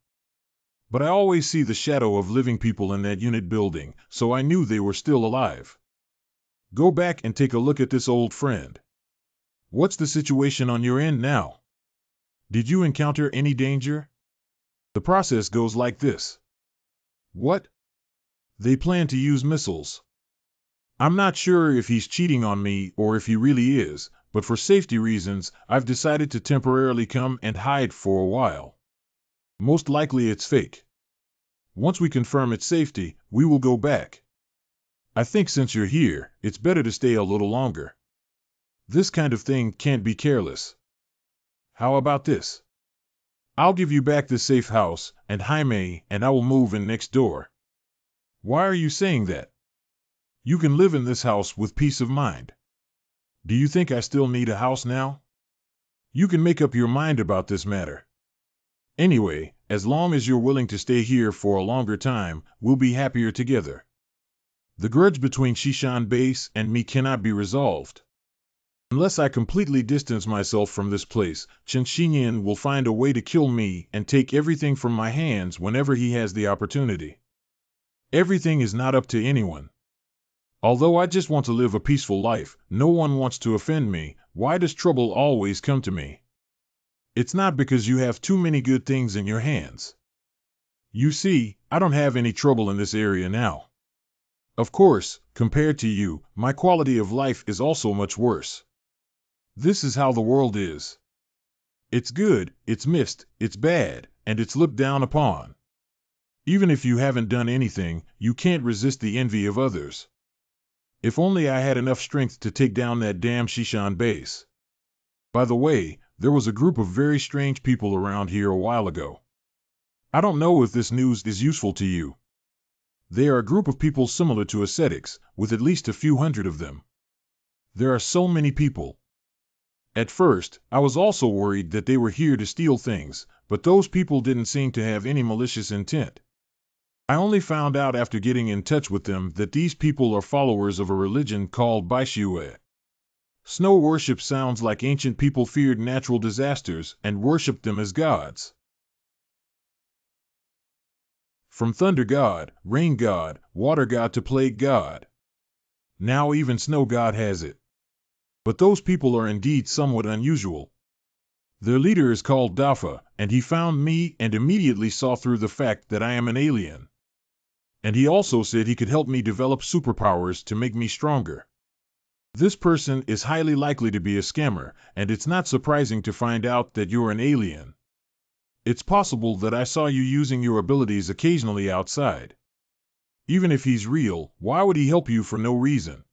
But I always see the shadow of living people in that unit building, so I knew they were still alive. Go back and take a look at this old friend. What's the situation on your end now? Did you encounter any danger? The process goes like this. What? They plan to use missiles. I'm not sure if he's cheating on me or if he really is, but for safety reasons, I've decided to temporarily come and hide for a while. Most likely it's fake. Once we confirm its safety, we will go back. I think since you're here, it's better to stay a little longer. This kind of thing can't be careless. How about this? I'll give you back the safe house, and Jaime and I will move in next door. Why are you saying that? You can live in this house with peace of mind. Do you think I still need a house now? You can make up your mind about this matter. Anyway, as long as you're willing to stay here for a longer time, we'll be happier together. The grudge between Shishan Base and me cannot be resolved. Unless I completely distance myself from this place, Chen Xinyan will find a way to kill me and take everything from my hands whenever he has the opportunity. Everything is not up to anyone. Although I just want to live a peaceful life, no one wants to offend me. Why does trouble always come to me? It's not because you have too many good things in your hands. You see, I don't have any trouble in this area now. Of course, compared to you, my quality of life is also much worse. This is how the world is. It's good, it's missed, it's bad, and it's looked down upon. Even if you haven't done anything, you can't resist the envy of others. If only I had enough strength to take down that damn Shishan base. By the way, there was a group of very strange people around here a while ago. I don't know if this news is useful to you. They are a group of people similar to ascetics, with at least a few hundred of them. There are so many people. At first, I was also worried that they were here to steal things, but those people didn't seem to have any malicious intent. I only found out after getting in touch with them that these people are followers of a religion called Baixue. Snow worship sounds like ancient people feared natural disasters and worshipped them as gods. From thunder god, rain god, water god to plague god. Now even snow god has it. But those people are indeed somewhat unusual. Their leader is called Dafa, and he found me and immediately saw through the fact that I am an alien. And he also said he could help me develop superpowers to make me stronger. This person is highly likely to be a scammer, and it's not surprising to find out that you're an alien. It's possible that I saw you using your abilities occasionally outside. Even if he's real, why would he help you for no reason?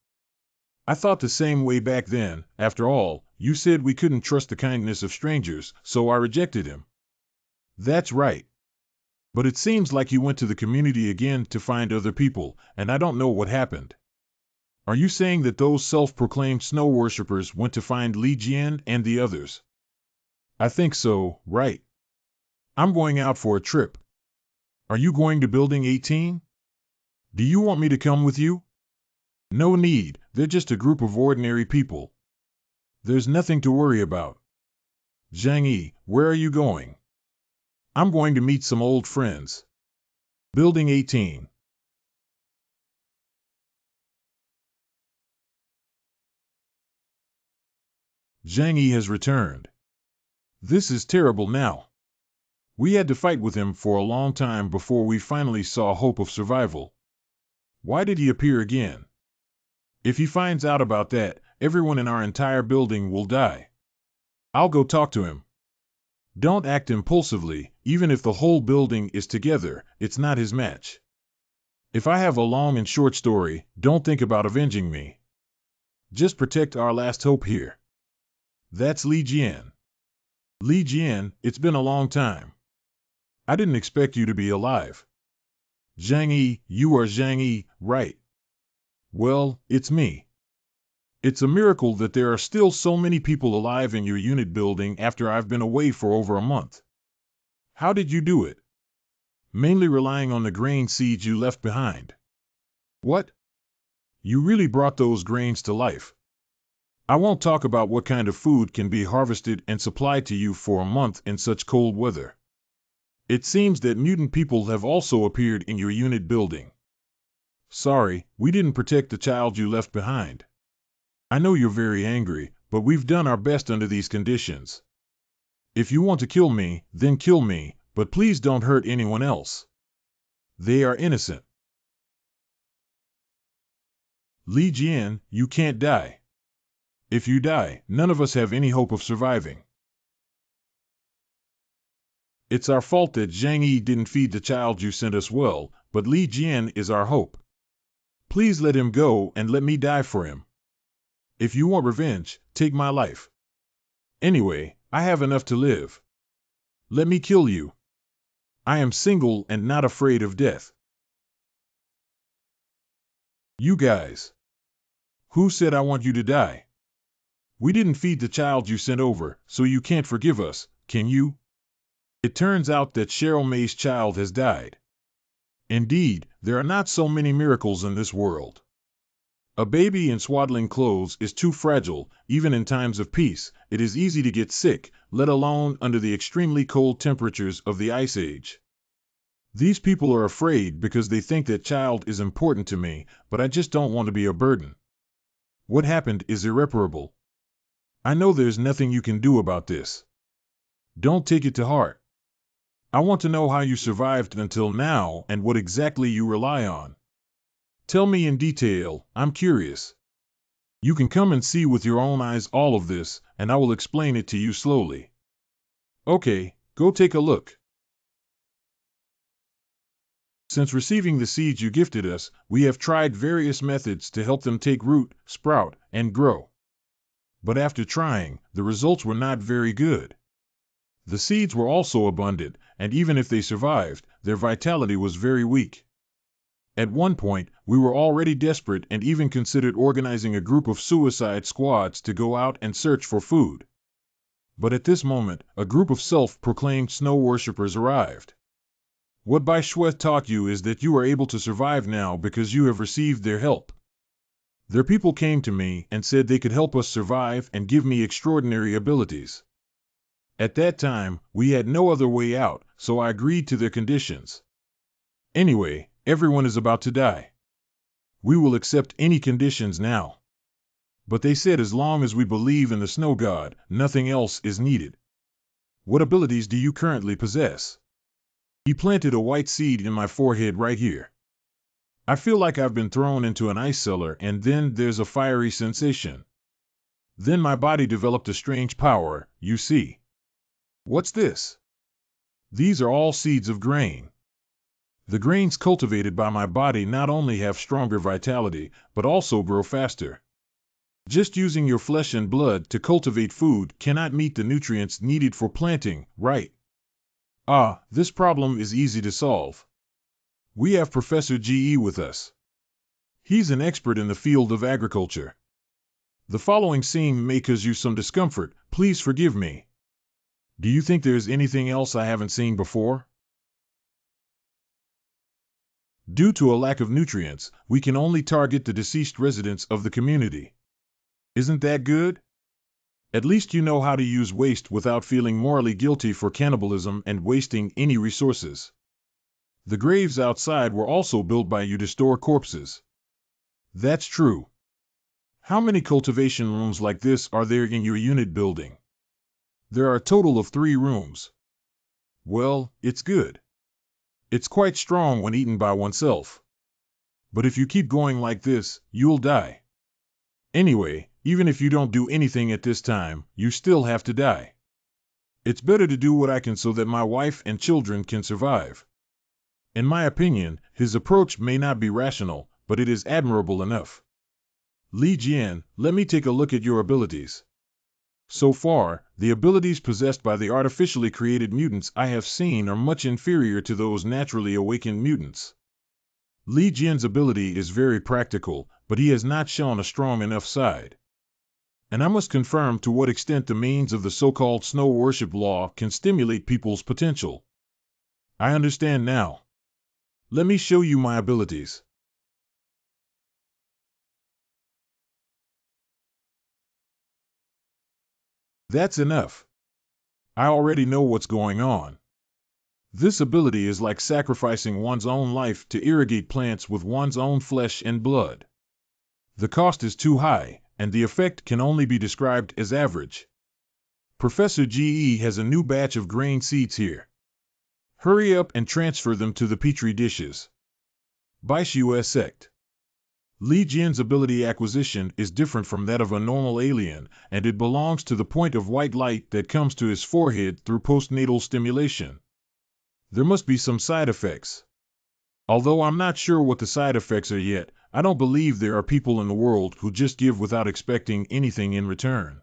I thought the same way back then. After all, you said we couldn't trust the kindness of strangers, so I rejected him. That's right. But it seems like he went to the community again to find other people, and I don't know what happened. Are you saying that those self-proclaimed snow worshippers went to find Li Jian and the others? I think so, right. I'm going out for a trip. Are you going to Building 18? Do you want me to come with you? No need, they're just a group of ordinary people. There's nothing to worry about. Zhang Yi, where are you going? I'm going to meet some old friends. Building 18. Zhang Yi has returned. This is terrible now. We had to fight with him for a long time before we finally saw hope of survival. Why did he appear again? If he finds out about that, everyone in our entire building will die. I'll go talk to him. Don't act impulsively. Even if the whole building is together, it's not his match. If I have a long and short story, don't think about avenging me. Just protect our last hope here. That's Li Jian. Li Jian, it's been a long time. I didn't expect you to be alive. Zhang Yi, you are Zhang Yi, right? Well, it's me. It's a miracle that there are still so many people alive in your unit building after I've been away for over a month. How did you do it? Mainly relying on the grain seeds you left behind. What? You really brought those grains to life. I won't talk about what kind of food can be harvested and supplied to you for a month in such cold weather. It seems that mutant people have also appeared in your unit building. Sorry, we didn't protect the child you left behind. I know you're very angry, but we've done our best under these conditions. If you want to kill me, then kill me, but please don't hurt anyone else. They are innocent. Li Jian, you can't die. If you die, none of us have any hope of surviving. It's our fault that Zhang Yi didn't feed the child you sent us well, but Li Jian is our hope. Please let him go and let me die for him. If you want revenge, take my life. Anyway, I have enough to live. Let me kill you. I am single and not afraid of death. You guys. Who said I want you to die? We didn't feed the child you sent over, so you can't forgive us, can you? It turns out that Cheryl May's child has died. Indeed, there are not so many miracles in this world. A baby in swaddling clothes is too fragile, even in times of peace. It is easy to get sick, let alone under the extremely cold temperatures of the Ice Age. These people are afraid because they think that child is important to me, but I just don't want to be a burden. What happened is irreparable. I know there's nothing you can do about this. Don't take it to heart. I want to know how you survived until now and what exactly you rely on. Tell me in detail, I'm curious. You can come and see with your own eyes all of this, and I will explain it to you slowly. Okay, go take a look. Since receiving the seeds you gifted us, we have tried various methods to help them take root, sprout, and grow. But after trying, the results were not very good. The seeds were also abundant, and even if they survived, their vitality was very weak. At one point, we were already desperate and even considered organizing a group of suicide squads to go out and search for food. But at this moment, a group of self-proclaimed snow worshippers arrived. What Bai Shui taught you is that you are able to survive now because you have received their help. Their people came to me and said they could help us survive and give me extraordinary abilities. At that time, we had no other way out, so I agreed to their conditions. Anyway, everyone is about to die. We will accept any conditions now. But they said as long as we believe in the snow god, nothing else is needed. What abilities do you currently possess? He planted a white seed in my forehead right here. I feel like I've been thrown into an ice cellar and then there's a fiery sensation. Then my body developed a strange power, you see. What's this? These are all seeds of grain. The grains cultivated by my body not only have stronger vitality, but also grow faster. Just using your flesh and blood to cultivate food cannot meet the nutrients needed for planting, right? This problem is easy to solve. We have Professor Ge with us. He's an expert in the field of agriculture. The following scene may cause you some discomfort, please forgive me. Do you think there's anything else I haven't seen before? Due to a lack of nutrients, we can only target the deceased residents of the community. Isn't that good? At least you know how to use waste without feeling morally guilty for cannibalism and wasting any resources. The graves outside were also built by you to store corpses. That's true. How many cultivation rooms like this are there in your unit building? There are a total of 3 rooms. Well, it's good. It's quite strong when eaten by oneself. But if you keep going like this, you'll die. Anyway, even if you don't do anything at this time, you still have to die. It's better to do what I can so that my wife and children can survive. In my opinion, his approach may not be rational, but it is admirable enough. Li Jian, let me take a look at your abilities. So far, the abilities possessed by the artificially created mutants I have seen are much inferior to those naturally awakened mutants. Li Jian's ability is very practical, but he has not shown a strong enough side. And I must confirm to what extent the means of the so-called snow worship law can stimulate people's potential. I understand now. Let me show you my abilities. That's enough. I already know what's going on. This ability is like sacrificing one's own life to irrigate plants with one's own flesh and blood. The cost is too high, and the effect can only be described as average. Professor GE has a new batch of grain seeds here. Hurry up and transfer them to the petri dishes. Baishu sect. Li Jian's ability acquisition is different from that of a normal alien, and it belongs to the point of white light that comes to his forehead through postnatal stimulation. There must be some side effects. Although I'm not sure what the side effects are yet, I don't believe there are people in the world who just give without expecting anything in return.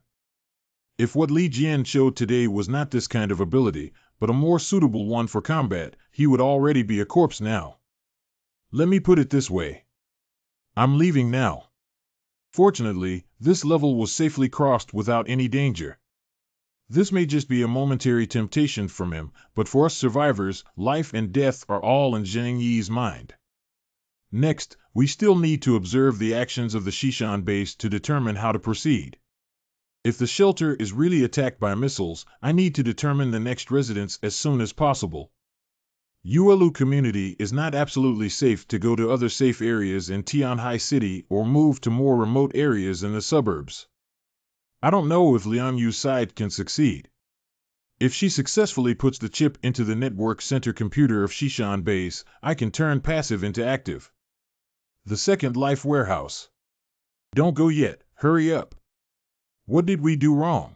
If what Li Jian showed today was not this kind of ability, but a more suitable one for combat, he would already be a corpse now. Let me put it this way. I'm leaving now. Fortunately, this level was safely crossed without any danger. This may just be a momentary temptation from him, but for us survivors, life and death are all in Zhang Yi's mind. Next, we still need to observe the actions of the Shishan base to determine how to proceed. If the shelter is really attacked by missiles, I need to determine the next residence as soon as possible. Yuelu community is not absolutely safe to go to other safe areas in Tianhai City or move to more remote areas in the suburbs. I don't know if Liang Yu's side can succeed. If she successfully puts the chip into the network center computer of Shishan base, I can turn passive into active. The second life warehouse. Don't go yet, hurry up. What did we do wrong?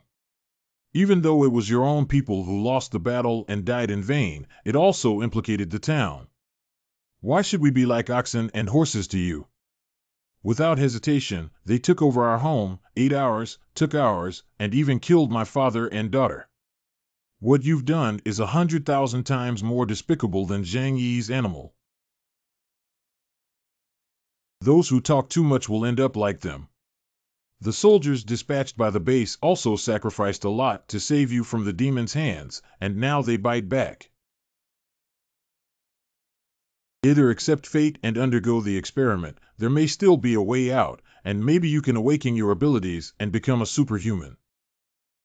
Even though it was your own people who lost the battle and died in vain, it also implicated the town. Why should we be like oxen and horses to you? Without hesitation, they took over our home, ate ours, took ours, and even killed my father and daughter. What you've done is 100,000 times more despicable than Zhang Yi's animal. Those who talk too much will end up like them. The soldiers dispatched by the base also sacrificed a lot to save you from the demon's hands, and now they bite back. Either accept fate and undergo the experiment, there may still be a way out, and maybe you can awaken your abilities and become a superhuman.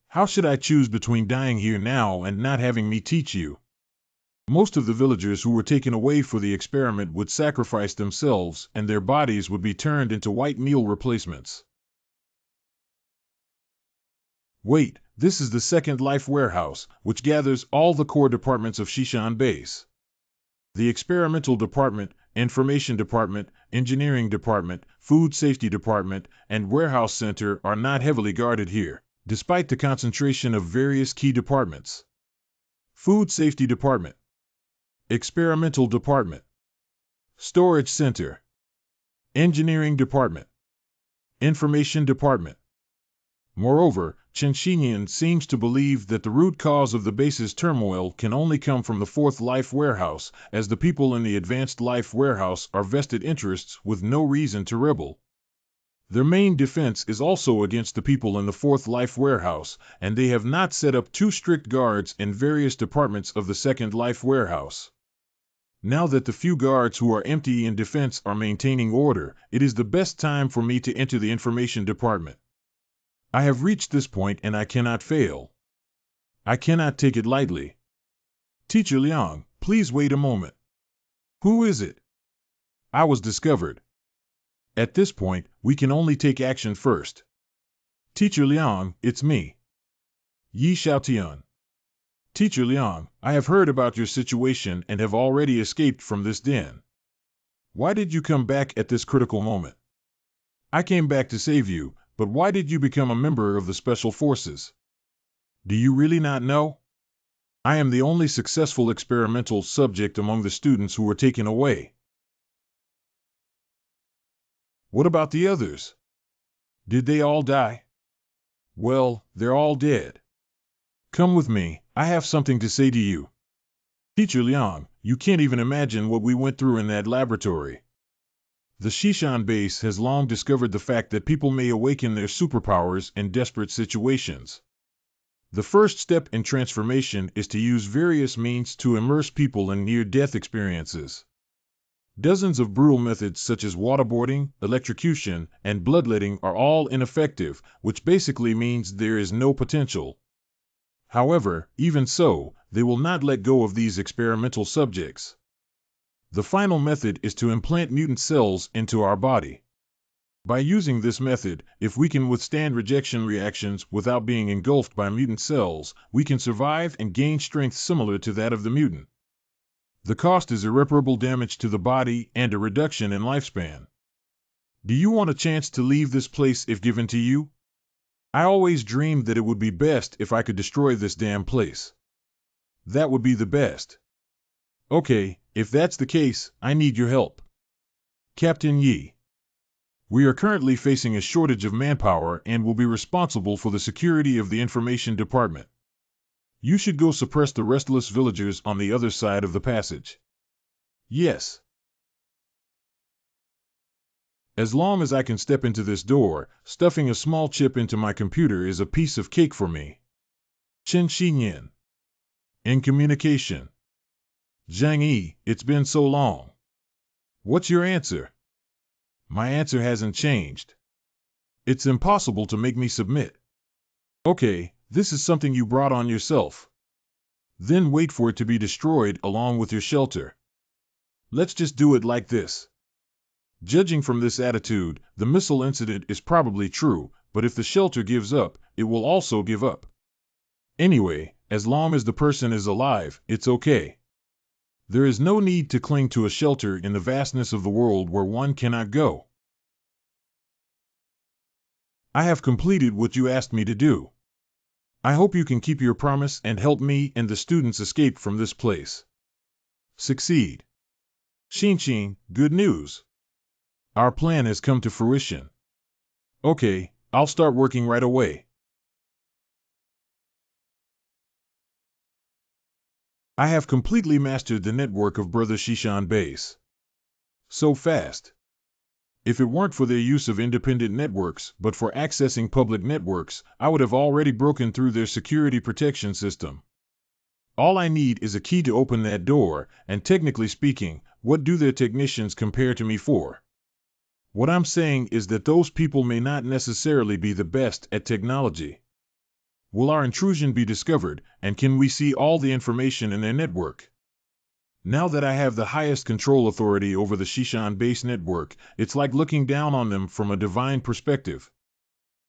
How should I choose between dying here now and not having me teach you? Most of the villagers who were taken away for the experiment would sacrifice themselves, and their bodies would be turned into white meal replacements. Wait, this is the second life warehouse, which gathers all the core departments of Shishan base. The experimental department, information department, engineering department, food safety department, and warehouse center are not heavily guarded here, despite the concentration of various key departments. Food safety department, experimental department, storage center, engineering department, information department. Moreover, Chen Xinyan seems to believe that the root cause of the base's turmoil can only come from the fourth life warehouse, as the people in the advanced life warehouse are vested interests with no reason to rebel. Their main defense is also against the people in the fourth life warehouse, and they have not set up too strict guards in various departments of the second life warehouse. Now that the few guards who are empty in defense are maintaining order, it is the best time for me to enter the information department. I have reached this point and I cannot fail. I cannot take it lightly. Teacher Liang, please wait a moment. Who is it? I was discovered. At this point, we can only take action first. Teacher Liang, it's me. Yi Xiaotian. Teacher Liang, I have heard about your situation and have already escaped from this den. Why did you come back at this critical moment? I came back to save you, but why did you become a member of the Special Forces? Do you really not know? I am the only successful experimental subject among the students who were taken away. What about the others? Did they all die? Well, they're all dead. Come with me, I have something to say to you. Teacher Liang, you can't even imagine what we went through in that laboratory. The Shishan base has long discovered the fact that people may awaken their superpowers in desperate situations. The first step in transformation is to use various means to immerse people in near-death experiences. Dozens of brutal methods such as waterboarding, electrocution, and bloodletting are all ineffective, which basically means there is no potential. However, even so, they will not let go of these experimental subjects. The final method is to implant mutant cells into our body. By using this method, if we can withstand rejection reactions without being engulfed by mutant cells, we can survive and gain strength similar to that of the mutant. The cost is irreparable damage to the body and a reduction in lifespan. Do you want a chance to leave this place if given to you? I always dreamed that it would be best if I could destroy this damn place. That would be the best. Okay, if that's the case, I need your help. Captain Yi. We are currently facing a shortage of manpower and will be responsible for the security of the information department. You should go suppress the restless villagers on the other side of the passage. Yes. As long as I can step into this door, stuffing a small chip into my computer is a piece of cake for me. Chen Xinyan. In communication. Zhang Yi, it's been so long. What's your answer? My answer hasn't changed. It's impossible to make me submit. Okay, this is something you brought on yourself. Then wait for it to be destroyed along with your shelter. Let's just do it like this. Judging from this attitude, the missile incident is probably true, but if the shelter gives up, it will also give up. Anyway, as long as the person is alive, it's okay. There is no need to cling to a shelter in the vastness of the world where one cannot go. I have completed what you asked me to do. I hope you can keep your promise and help me and the students escape from this place. Succeed. Xin, good news. Our plan has come to fruition. Okay, I'll start working right away. I have completely mastered the network of Brother Shishan Base. So fast. If it weren't for their use of independent networks, but for accessing public networks, I would have already broken through their security protection system. All I need is a key to open that door, and technically speaking, what do their technicians compare to me for? What I'm saying is that those people may not necessarily be the best at technology. Will our intrusion be discovered, and can we see all the information in their network? Now that I have the highest control authority over the Shishan base network, it's like looking down on them from a divine perspective.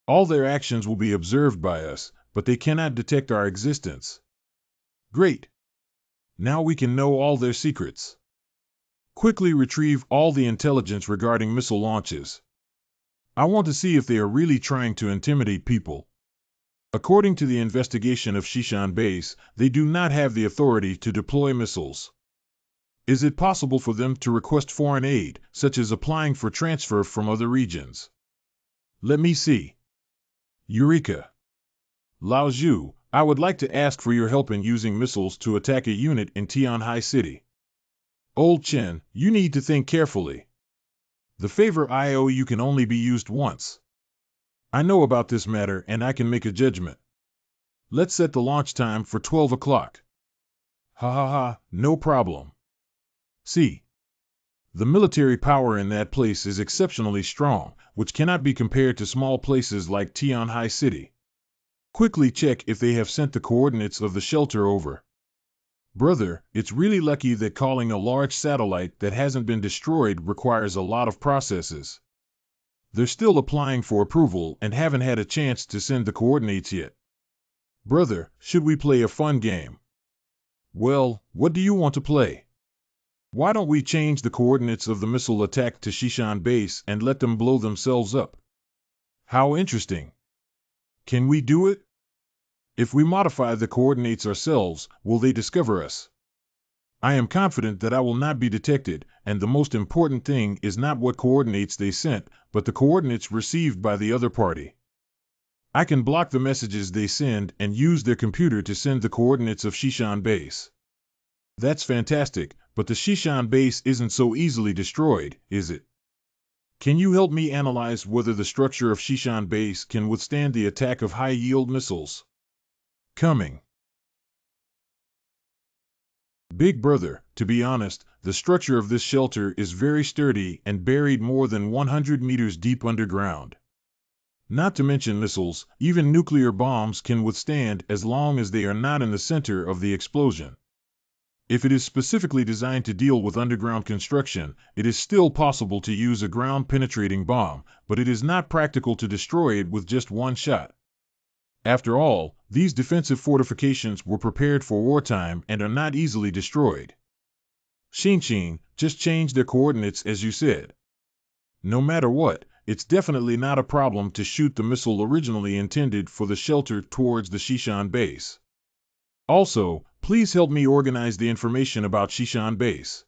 All their actions will be observed by us, but they cannot detect our existence. Great! Now we can know all their secrets. Quickly retrieve all the intelligence regarding missile launches. I want to see if they are really trying to intimidate people. According to the investigation of Shishan base, they do not have the authority to deploy missiles. Is it possible for them to request foreign aid, such as applying for transfer from other regions? Let me see. Eureka! Lao Zhu, I would like to ask for your help in using missiles to attack a unit in Tianhai City. Old Chen, you need to think carefully. The favor I owe you can only be used once. I know about this matter and I can make a judgment. Let's set the launch time for 12 o'clock. Ha ha ha, no problem. See. The military power in that place is exceptionally strong, which cannot be compared to small places like Tianhai City. Quickly check if they have sent the coordinates of the shelter over. Brother, it's really lucky that calling a large satellite that hasn't been destroyed requires a lot of processes. They're still applying for approval and haven't had a chance to send the coordinates yet. Brother, should we play a fun game? Well, what do you want to play? Why don't we change the coordinates of the missile attack to Shishan base and let them blow themselves up? How interesting. Can we do it? If we modify the coordinates ourselves, will they discover us? I am confident that I will not be detected, and the most important thing is not what coordinates they sent, but the coordinates received by the other party. I can block the messages they send and use their computer to send the coordinates of Shishan base. That's fantastic, but the Shishan base isn't so easily destroyed, is it? Can you help me analyze whether the structure of Shishan base can withstand the attack of high-yield missiles? Coming. Big Brother, to be honest, the structure of this shelter is very sturdy and buried more than 100 meters deep underground. Not to mention missiles, even nuclear bombs can withstand as long as they are not in the center of the explosion. If it is specifically designed to deal with underground construction, it is still possible to use a ground-penetrating bomb, but it is not practical to destroy it with just one shot. After all, these defensive fortifications were prepared for wartime and are not easily destroyed. Shinshin, just change their coordinates as you said. No matter what, it's definitely not a problem to shoot the missile originally intended for the shelter towards the Shishan base. Also, please help me organize the information about Shishan base.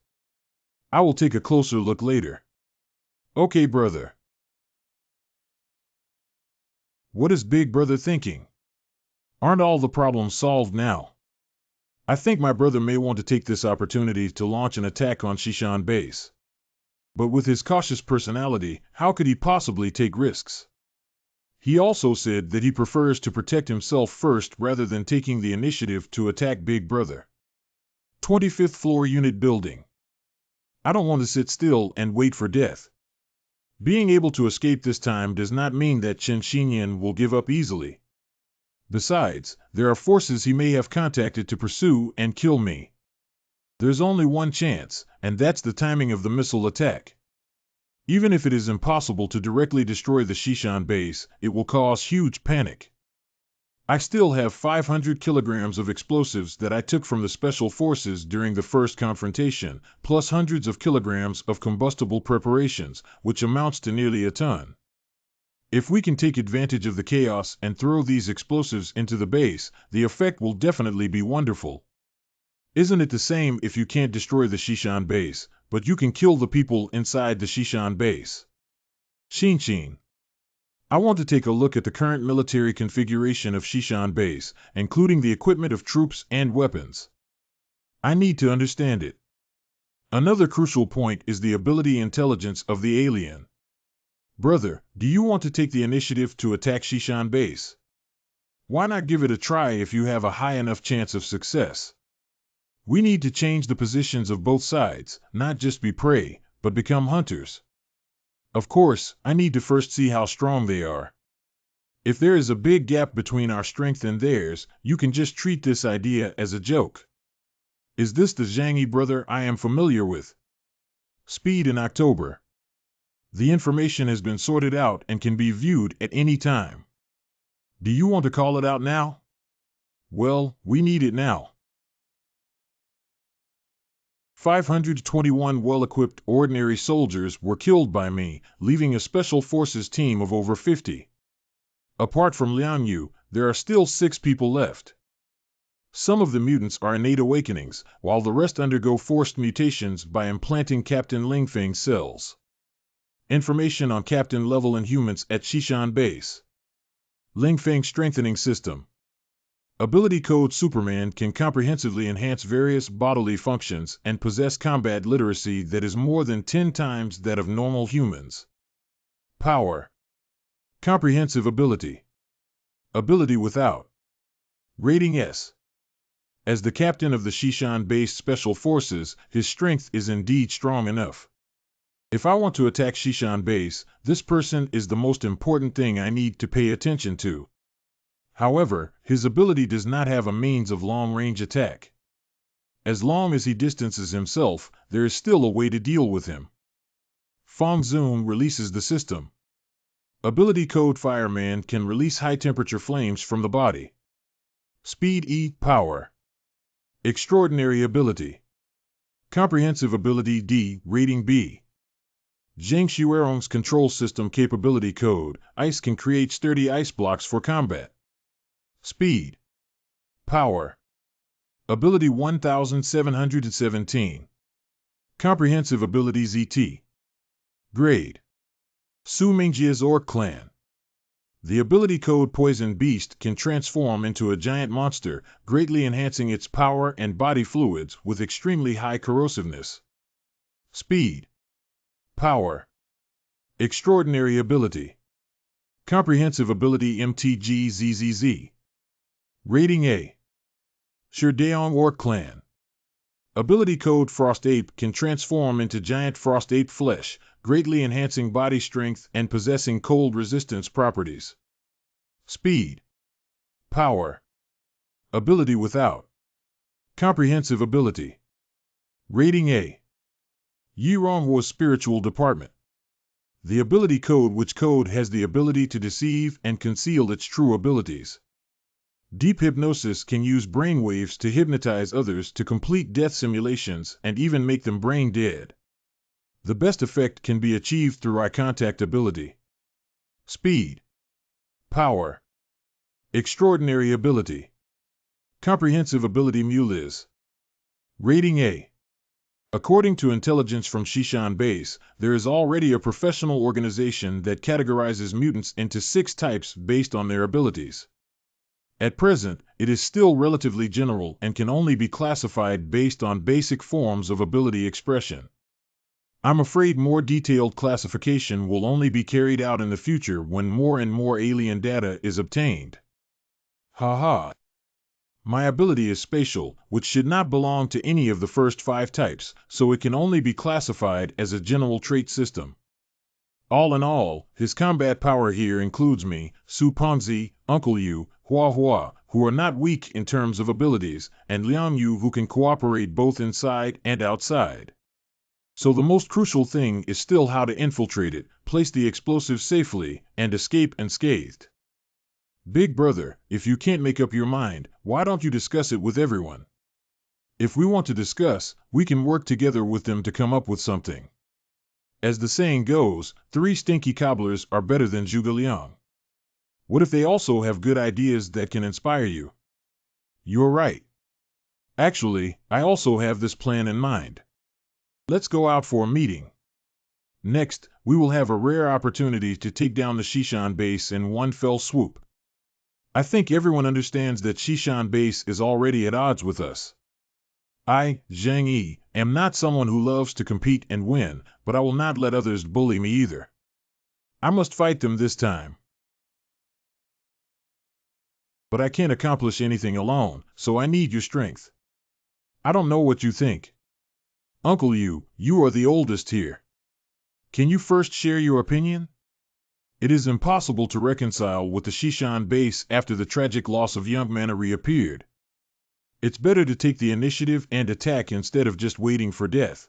I will take a closer look later. Okay, brother. What is Big Brother thinking? Aren't all the problems solved now? I think my brother may want to take this opportunity to launch an attack on Shishan base. But with his cautious personality, how could he possibly take risks? He also said that he prefers to protect himself first rather than taking the initiative to attack Big Brother. 25th floor unit building. I don't want to sit still and wait for death. Being able to escape this time does not mean that Chen Xinyan will give up easily. Besides, there are forces he may have contacted to pursue and kill me. There's only one chance, and that's the timing of the missile attack. Even if it is impossible to directly destroy the Shishan base, it will cause huge panic. I still have 500 kilograms of explosives that I took from the special forces during the first confrontation, plus hundreds of kilograms of combustible preparations, which amounts to nearly a ton. If we can take advantage of the chaos and throw these explosives into the base, the effect will definitely be wonderful. Isn't it the same if you can't destroy the Shishan base, but you can kill the people inside the Shishan base? Shinshin. I want to take a look at the current military configuration of Shishan base, including the equipment of troops and weapons. I need to understand it. Another crucial point is the ability intelligence of the alien. Brother, do you want to take the initiative to attack Shishan base? Why not give it a try if you have a high enough chance of success? We need to change the positions of both sides, not just be prey, but become hunters. Of course, I need to first see how strong they are. If there is a big gap between our strength and theirs, you can just treat this idea as a joke. Is this the Zhangyi brother I am familiar with? Speed in October. The information has been sorted out and can be viewed at any time. Do you want to call it out now? Well, we need it now. 521 well-equipped ordinary soldiers were killed by me, leaving a special forces team of over 50. Apart from Liang Yu, there are still 6 people left. Some of the mutants are innate awakenings, while the rest undergo forced mutations by implanting Captain Lingfeng's cells. Information on Captain level Inhumans at Shishan base. Lingfeng strengthening system. Ability code Superman can comprehensively enhance various bodily functions and possess combat literacy that is more than 10 times that of normal humans. Power. Comprehensive ability. Ability without. Rating S. As the captain of the Shishan-based special forces, his strength is indeed strong enough. If I want to attack Shishan base, this person is the most important thing I need to pay attention to. However, his ability does not have a means of long-range attack. As long as he distances himself, there is still a way to deal with him. Fong Zun releases the system. Ability code Fireman can release high-temperature flames from the body. Speed E, Power. Extraordinary ability. Comprehensive ability D, rating B. Zheng Xuerong's control system capability code, Ice can create sturdy ice blocks for combat. Speed. Power. Ability 1717. Comprehensive ability ZT. Grade. Su Mingjia's Orc Clan. The ability code Poison Beast can transform into a giant monster, greatly enhancing its power and body fluids with extremely high corrosiveness. Speed. Power. Extraordinary ability. Comprehensive ability MTGZZZ. Rating A. Showdown Orc Clan. Ability code Frost Ape can transform into giant frost ape flesh, greatly enhancing body strength and possessing cold resistance properties. Speed. Power. Ability without. Comprehensive ability. Rating A. Yirong was spiritual department. The ability code which code has the ability to deceive and conceal its true abilities. Deep hypnosis can use brainwaves to hypnotize others to complete death simulations and even make them brain dead. The best effect can be achieved through eye contact ability. Speed. Power. Extraordinary ability. Comprehensive ability Muliz. Rating A. According to intelligence from Shishan Base, there is already a professional organization that categorizes mutants into 6 types based on their abilities. At present, it is still relatively general and can only be classified based on basic forms of ability expression. I'm afraid more detailed classification will only be carried out in the future when more and more alien data is obtained. Haha. My ability is spatial, which should not belong to any of the first 5 types, so it can only be classified as a general trait system. All in all, his combat power here includes me, Su Ponzi, Uncle Yu, Hua Hua, who are not weak in terms of abilities, and Liang Yu, who can cooperate both inside and outside. So the most crucial thing is still how to infiltrate it, place the explosives safely, and escape unscathed. Big brother, if you can't make up your mind, why don't you discuss it with everyone? If we want to discuss, we can work together with them to come up with something. As the saying goes, 3 stinky cobblers are better than Zhuge Liang. What if they also have good ideas that can inspire you? You're right. Actually, I also have this plan in mind. Let's go out for a meeting. Next, we will have a rare opportunity to take down the Shishan base in one fell swoop. I think everyone understands that Shishan base is already at odds with us. I, Zhang Yi, am not someone who loves to compete and win, but I will not let others bully me either. I must fight them this time. But I can't accomplish anything alone, so I need your strength. I don't know what you think. Uncle Yu, you are the oldest here. Can you first share your opinion? It is impossible to reconcile with the Shishan base after the tragic loss of young Mana reappeared. It's better to take the initiative and attack instead of just waiting for death.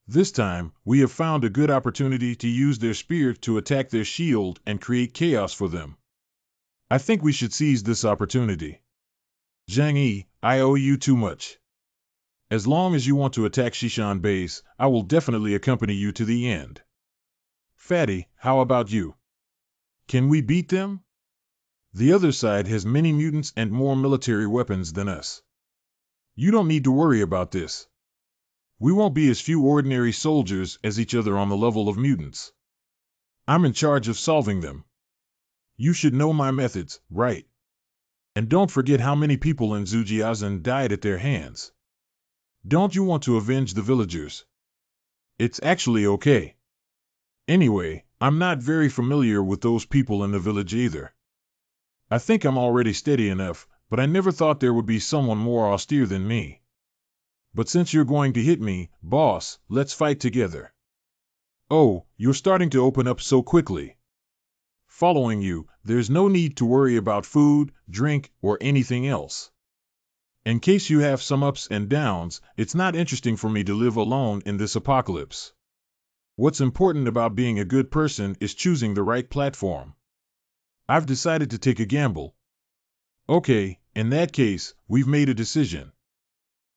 This time, we have found a good opportunity to use their spear to attack their shield and create chaos for them. I think we should seize this opportunity. Zhang Yi, I owe you too much. As long as you want to attack Shishan base, I will definitely accompany you to the end. Fatty, how about you? Can we beat them? The other side has many mutants and more military weapons than us. You don't need to worry about this. We won't be as few ordinary soldiers as each other on the level of mutants. I'm in charge of solving them. You should know my methods, right? And don't forget how many people in Zujiazan died at their hands. Don't you want to avenge the villagers? It's actually okay. Anyway, I'm not very familiar with those people in the village either. I think I'm already steady enough, but I never thought there would be someone more austere than me. But since you're going to hit me, boss, let's fight together. Oh, you're starting to open up so quickly. Following you, there's no need to worry about food, drink, or anything else. In case you have some ups and downs, it's not interesting for me to live alone in this apocalypse. What's important about being a good person is choosing the right platform. I've decided to take a gamble. Okay, in that case, we've made a decision.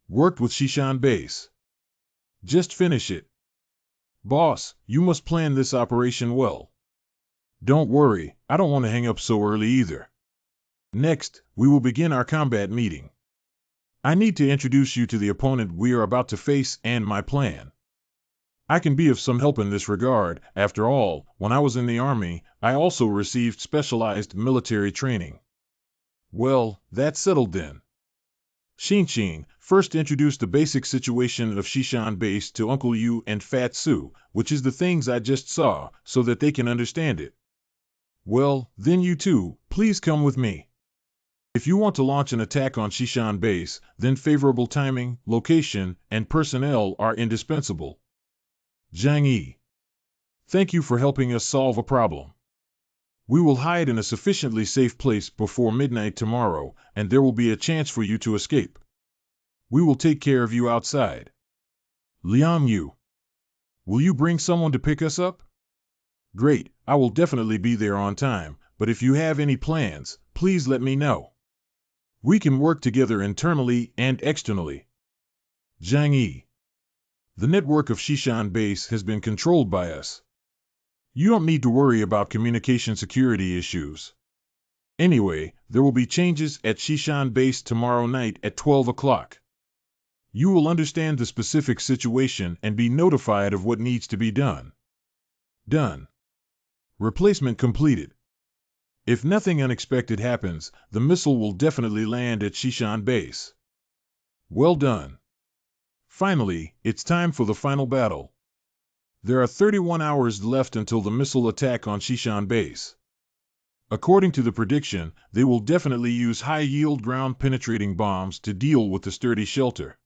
Worked with Shishan base. Just finish it. Boss, you must plan this operation well. Don't worry, I don't want to hang up so early either. Next, we will begin our combat meeting. I need to introduce you to the opponent we are about to face and my plan. I can be of some help in this regard. After all, when I was in the army, I also received specialized military training. Well, that's settled then. Xinshin, first introduce the basic situation of Shishan Base to Uncle Yu and Fat Sue, which is the things I just saw, so that they can understand it. Well, then you two, please come with me. If you want to launch an attack on Shishan Base, then favorable timing, location, and personnel are indispensable. Zhang Yi. Thank you for helping us solve a problem. We will hide in a sufficiently safe place before midnight tomorrow, and there will be a chance for you to escape. We will take care of you outside. Liang Yu. Will you bring someone to pick us up? Great, I will definitely be there on time, but if you have any plans, please let me know. We can work together internally and externally. Zhang Yi. The network of Shishan Base has been controlled by us. You don't need to worry about communication security issues. Anyway, there will be changes at Shishan Base tomorrow night at 12 o'clock. You will understand the specific situation and be notified of what needs to be done. Done. Replacement completed. If nothing unexpected happens, the missile will definitely land at Shishan Base. Well done. Finally, it's time for the final battle. There are 31 hours left until the missile attack on Shishan Base. According to the prediction, they will definitely use high-yield ground-penetrating bombs to deal with the sturdy shelter.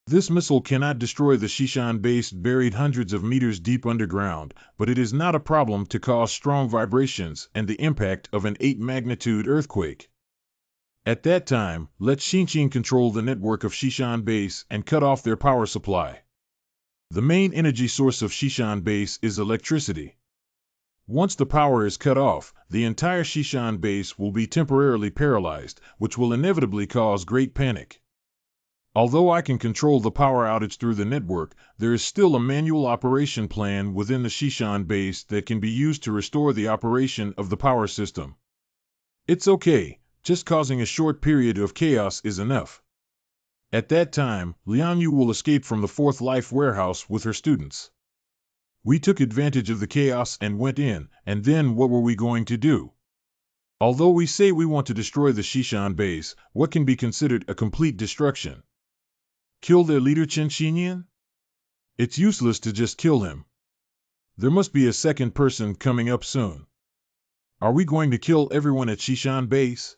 This missile cannot destroy the Shishan Base buried hundreds of meters deep underground, but it is not a problem to cause strong vibrations and the impact of an 8-magnitude earthquake. At that time, let Xinqian control the network of Shishan Base and cut off their power supply. The main energy source of Shishan Base is electricity. Once the power is cut off, the entire Shishan Base will be temporarily paralyzed, which will inevitably cause great panic. Although I can control the power outage through the network, there is still a manual operation plan within the Shishan Base that can be used to restore the operation of the power system. It's okay, just causing a short period of chaos is enough. At that time, Liang Yu will escape from the Fourth Life warehouse with her students. We took advantage of the chaos and went in, and then what were we going to do? Although we say we want to destroy the Shishan Base, what can be considered a complete destruction? Kill their leader Chen Xinyan? It's useless to just kill him. There must be a second person coming up soon. Are we going to kill everyone at Shishan Base?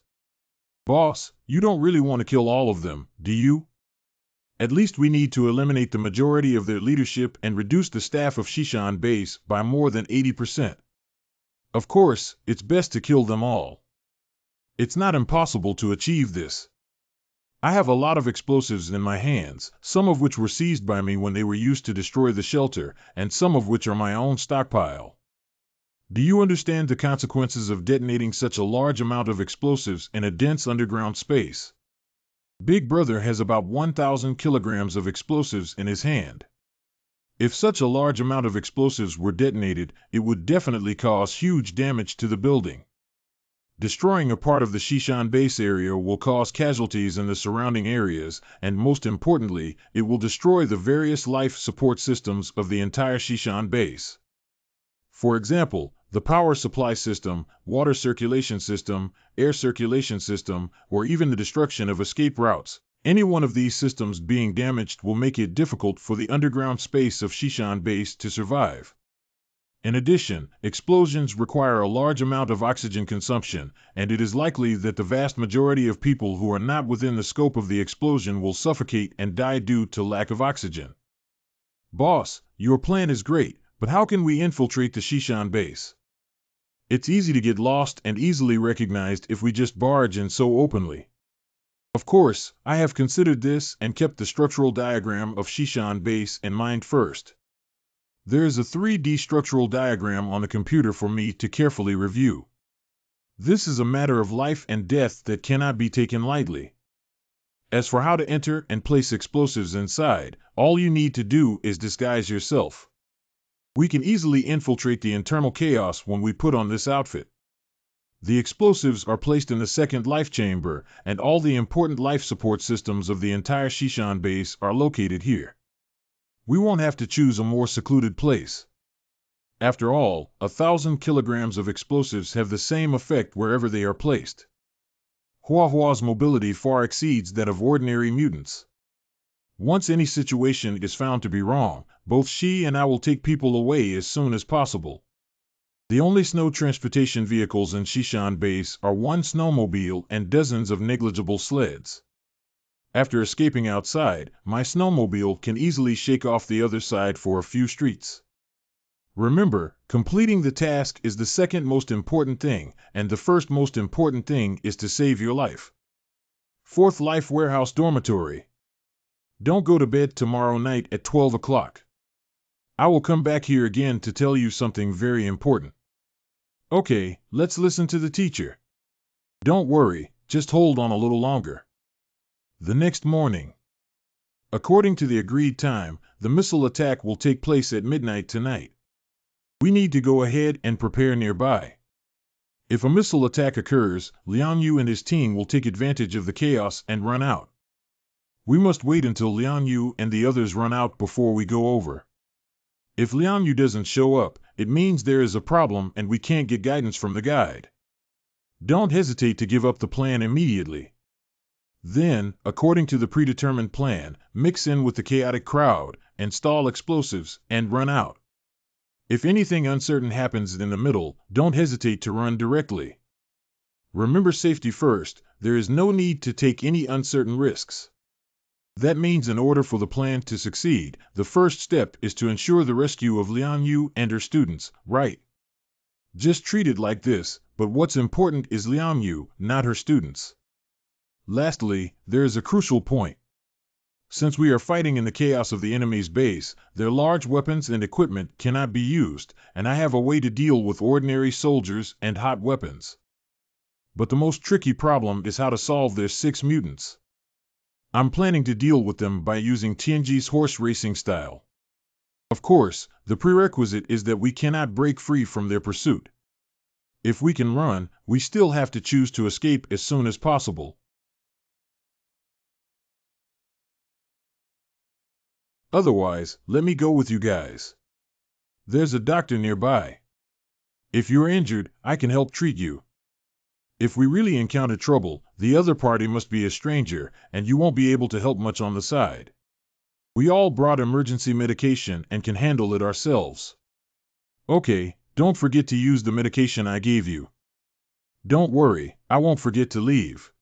Boss, you don't really want to kill all of them, do you? At least we need to eliminate the majority of their leadership and reduce the staff of Shishan Base by more than 80%. Of course, it's best to kill them all. It's not impossible to achieve this. I have a lot of explosives in my hands, some of which were seized by me when they were used to destroy the shelter, and some of which are my own stockpile. Do you understand the consequences of detonating such a large amount of explosives in a dense underground space? Big Brother has about 1,000 kilograms of explosives in his hand. If such a large amount of explosives were detonated, it would definitely cause huge damage to the building. Destroying a part of the Shishan Base area will cause casualties in the surrounding areas, and most importantly, it will destroy the various life support systems of the entire Shishan Base. For example, the power supply system, water circulation system, air circulation system, or even the destruction of escape routes. Any one of these systems being damaged will make it difficult for the underground space of Shishan Base to survive. In addition, explosions require a large amount of oxygen consumption, and it is likely that the vast majority of people who are not within the scope of the explosion will suffocate and die due to lack of oxygen. Boss, your plan is great, but how can we infiltrate the Shishan Base? It's easy to get lost and easily recognized if we just barge in so openly. Of course, I have considered this and kept the structural diagram of Shishan Base in mind first. There is a 3D structural diagram on the computer for me to carefully review. This is a matter of life and death that cannot be taken lightly. As for how to enter and place explosives inside, all you need to do is disguise yourself. We can easily infiltrate the internal chaos when we put on this outfit. The explosives are placed in the second life chamber, and all the important life support systems of the entire Shishan Base are located here. We won't have to choose a more secluded place. After all, 1,000 kilograms of explosives have the same effect wherever they are placed. Huahua's mobility far exceeds that of ordinary mutants. Once any situation is found to be wrong, both she and I will take people away as soon as possible. The only snow transportation vehicles in Shishan Base are one snowmobile and dozens of negligible sleds. After escaping outside, my snowmobile can easily shake off the other side for a few streets. Remember, completing the task is the second most important thing, and the first most important thing is to save your life. 4th Life Warehouse Dormitory. Don't go to bed tomorrow night at 12 o'clock. I will come back here again to tell you something very important. Okay, let's listen to the teacher. Don't worry, just hold on a little longer. The next morning. According to the agreed time, the missile attack will take place at midnight tonight. We need to go ahead and prepare nearby. If a missile attack occurs, Liang Yu and his team will take advantage of the chaos and run out. We must wait until Liang Yu and the others run out before we go over. If Liang Yu doesn't show up, it means there is a problem and we can't get guidance from the guide. Don't hesitate to give up the plan immediately. Then, according to the predetermined plan, mix in with the chaotic crowd, install explosives, and run out. If anything uncertain happens in the middle, don't hesitate to run directly. Remember safety first, there is no need to take any uncertain risks. That means in order for the plan to succeed, the first step is to ensure the rescue of Liang Yu and her students, right? Just treat it like this, but what's important is Liang Yu, not her students. Lastly, there is a crucial point. Since we are fighting in the chaos of the enemy's base, their large weapons and equipment cannot be used, and I have a way to deal with ordinary soldiers and hot weapons. But the most tricky problem is how to solve their 6 mutants. I'm planning to deal with them by using Tianji's horse racing style. Of course, the prerequisite is that we cannot break free from their pursuit. If we can run, we still have to choose to escape as soon as possible. Otherwise, let me go with you guys. There's a doctor nearby. If you're injured, I can help treat you. If we really encounter trouble, the other party must be a stranger, and you won't be able to help much on the side. We all brought emergency medication and can handle it ourselves. Okay, don't forget to use the medication I gave you. Don't worry, I won't forget to leave.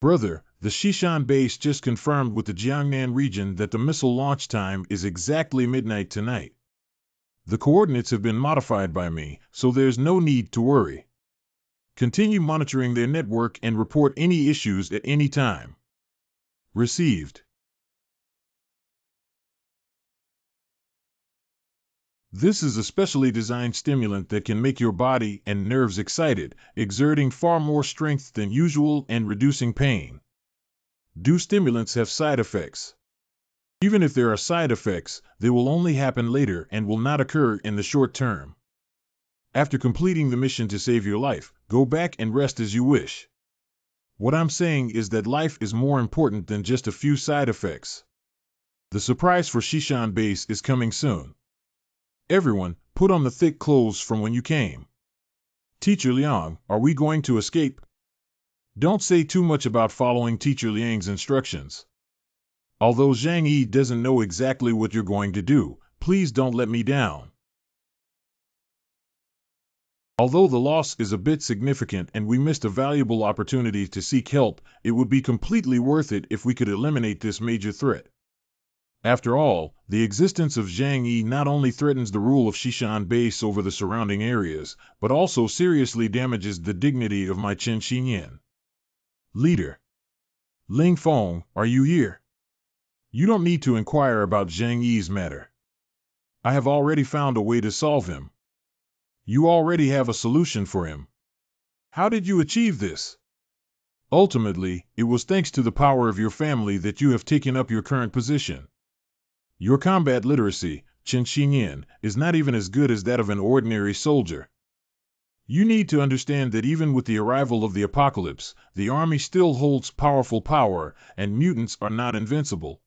Brother, the Shishan base just confirmed with the Jiangnan region that the missile launch time is exactly midnight tonight. The coordinates have been modified by me, so there's no need to worry. Continue monitoring their network and report any issues at any time. Received. This is a specially designed stimulant that can make your body and nerves excited, exerting far more strength than usual and reducing pain. Do stimulants have side effects? Even if there are side effects, they will only happen later and will not occur in the short term. After completing the mission to save your life, go back and rest as you wish. What I'm saying is that life is more important than just a few side effects. The surprise for Shishan Base is coming soon. Everyone, put on the thick clothes from when you came. Teacher Liang, are we going to escape? Don't say too much about following Teacher Liang's instructions. Although Zhang Yi doesn't know exactly what you're going to do, please don't let me down. Although the loss is a bit significant and we missed a valuable opportunity to seek help, it would be completely worth it if we could eliminate this major threat. After all, the existence of Zhang Yi not only threatens the rule of Shishan Base over the surrounding areas, but also seriously damages the dignity of my Chen Xinyan. Leader. Ling Feng, are you here? You don't need to inquire about Zhang Yi's matter. I have already found a way to solve him. You already have a solution for him. How did you achieve this? Ultimately, it was thanks to the power of your family that you have taken up your current position. Your combat literacy, Chen Xinyan, is not even as good as that of an ordinary soldier. You need to understand that even with the arrival of the apocalypse, the army still holds powerful power, and mutants are not invincible.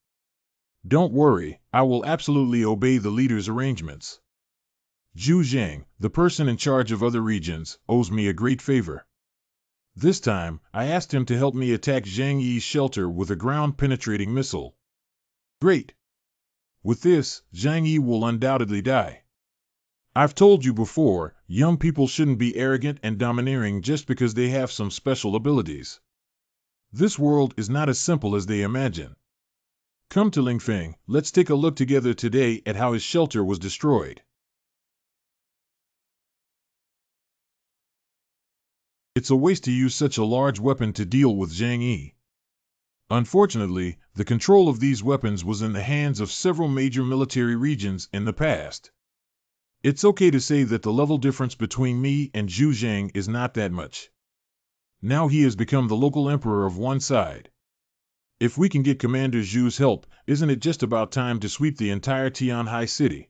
Don't worry, I will absolutely obey the leader's arrangements. Zhu Zhang, the person in charge of other regions, owes me a great favor. This time, I asked him to help me attack Zhang Yi's shelter with a ground-penetrating missile. Great! With this, Zhang Yi will undoubtedly die. I've told you before, young people shouldn't be arrogant and domineering just because they have some special abilities. This world is not as simple as they imagine. Come to Lingfeng, let's take a look together today at how his shelter was destroyed. It's a waste to use such a large weapon to deal with Zhang Yi. Unfortunately, the control of these weapons was in the hands of several major military regions in the past. It's okay to say that the level difference between me and Zhu Zhang is not that much. Now he has become the local emperor of one side. If we can get Commander Zhu's help, isn't it just about time to sweep the entire Tianhai city?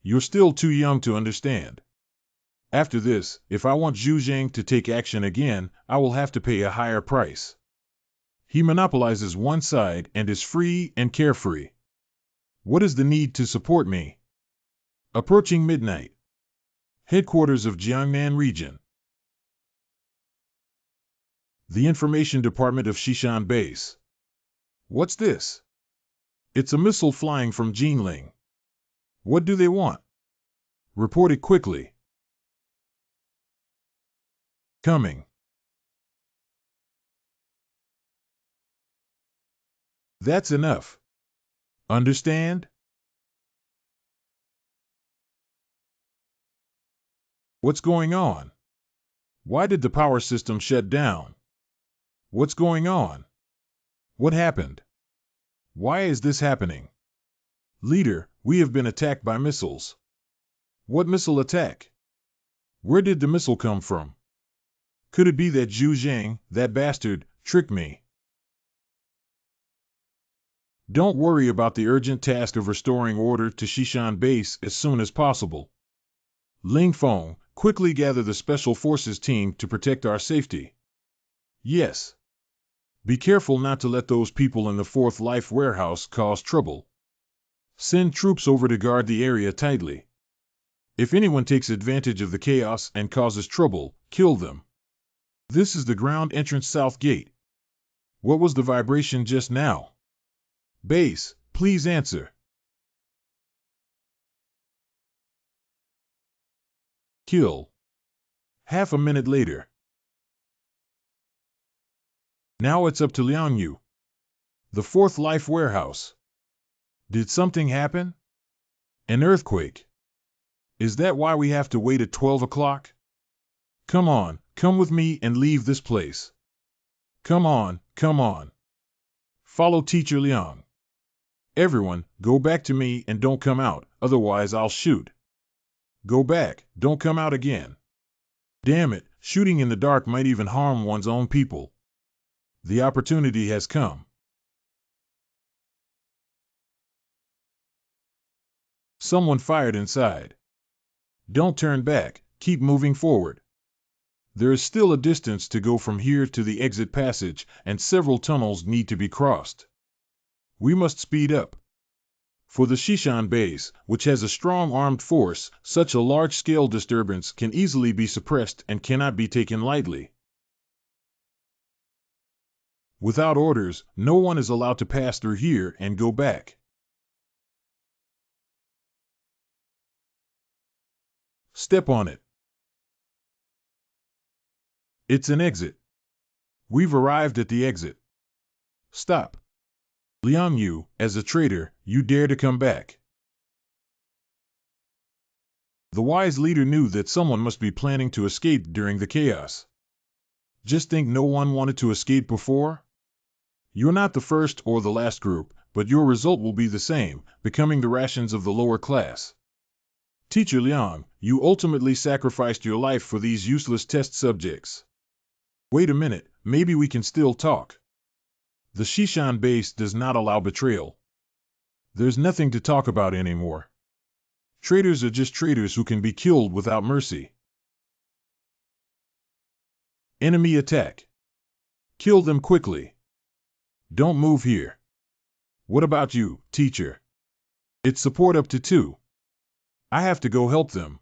You're still too young to understand. After this, if I want Zhu Zhang to take action again, I will have to pay a higher price. He monopolizes one side and is free and carefree. What is the need to support me? Approaching midnight. Headquarters of Jiangnan Region. The Information Department of Xishan Base. What's this? It's a missile flying from Jinling. What do they want? Report it quickly. Coming. That's enough. Understand? What's going on? Why did the power system shut down? What's going on? What happened? Why is this happening? Leader, we have been attacked by missiles. What missile attack? Where did the missile come from? Could it be that Zhu Zhang, that bastard, tricked me? Don't worry about the urgent task of restoring order to Xishan Base as soon as possible. Ling Feng, quickly gather the Special Forces team to protect our safety. Yes. Be careful not to let those people in the Fourth Life warehouse cause trouble. Send troops over to guard the area tightly. If anyone takes advantage of the chaos and causes trouble, kill them. This is the ground entrance south gate. What was the vibration just now? Base, please answer. Kill. Half a minute later. Now it's up to Liang Yu. The Fourth Life warehouse. Did something happen? An earthquake. Is that why we have to wait at 12 o'clock? Come on, come with me and leave this place. Come on, come on. Follow Teacher Liang. Everyone, go back to me and don't come out, otherwise I'll shoot. Go back, don't come out again. Damn it, shooting in the dark might even harm one's own people. The opportunity has come. Someone fired inside. Don't turn back, keep moving forward. There is still a distance to go from here to the exit passage, and several tunnels need to be crossed. We must speed up. For the Xishan base, which has a strong armed force, such a large-scale disturbance can easily be suppressed and cannot be taken lightly. Without orders, no one is allowed to pass through here and go back. Step on it. It's an exit. We've arrived at the exit. Stop. Liang Yu, as a traitor, you dare to come back. The wise leader knew that someone must be planning to escape during the chaos. Just think no one wanted to escape before? You're not the first or the last group, but your result will be the same, becoming the rations of the lower class. Teacher Liang, you ultimately sacrificed your life for these useless test subjects. Wait a minute, maybe we can still talk. The Xishan base does not allow betrayal. There's nothing to talk about anymore. Traitors are just traitors who can be killed without mercy. Enemy attack. Kill them quickly. Don't move here. What about you, teacher? It's support up to 2. I have to go help them.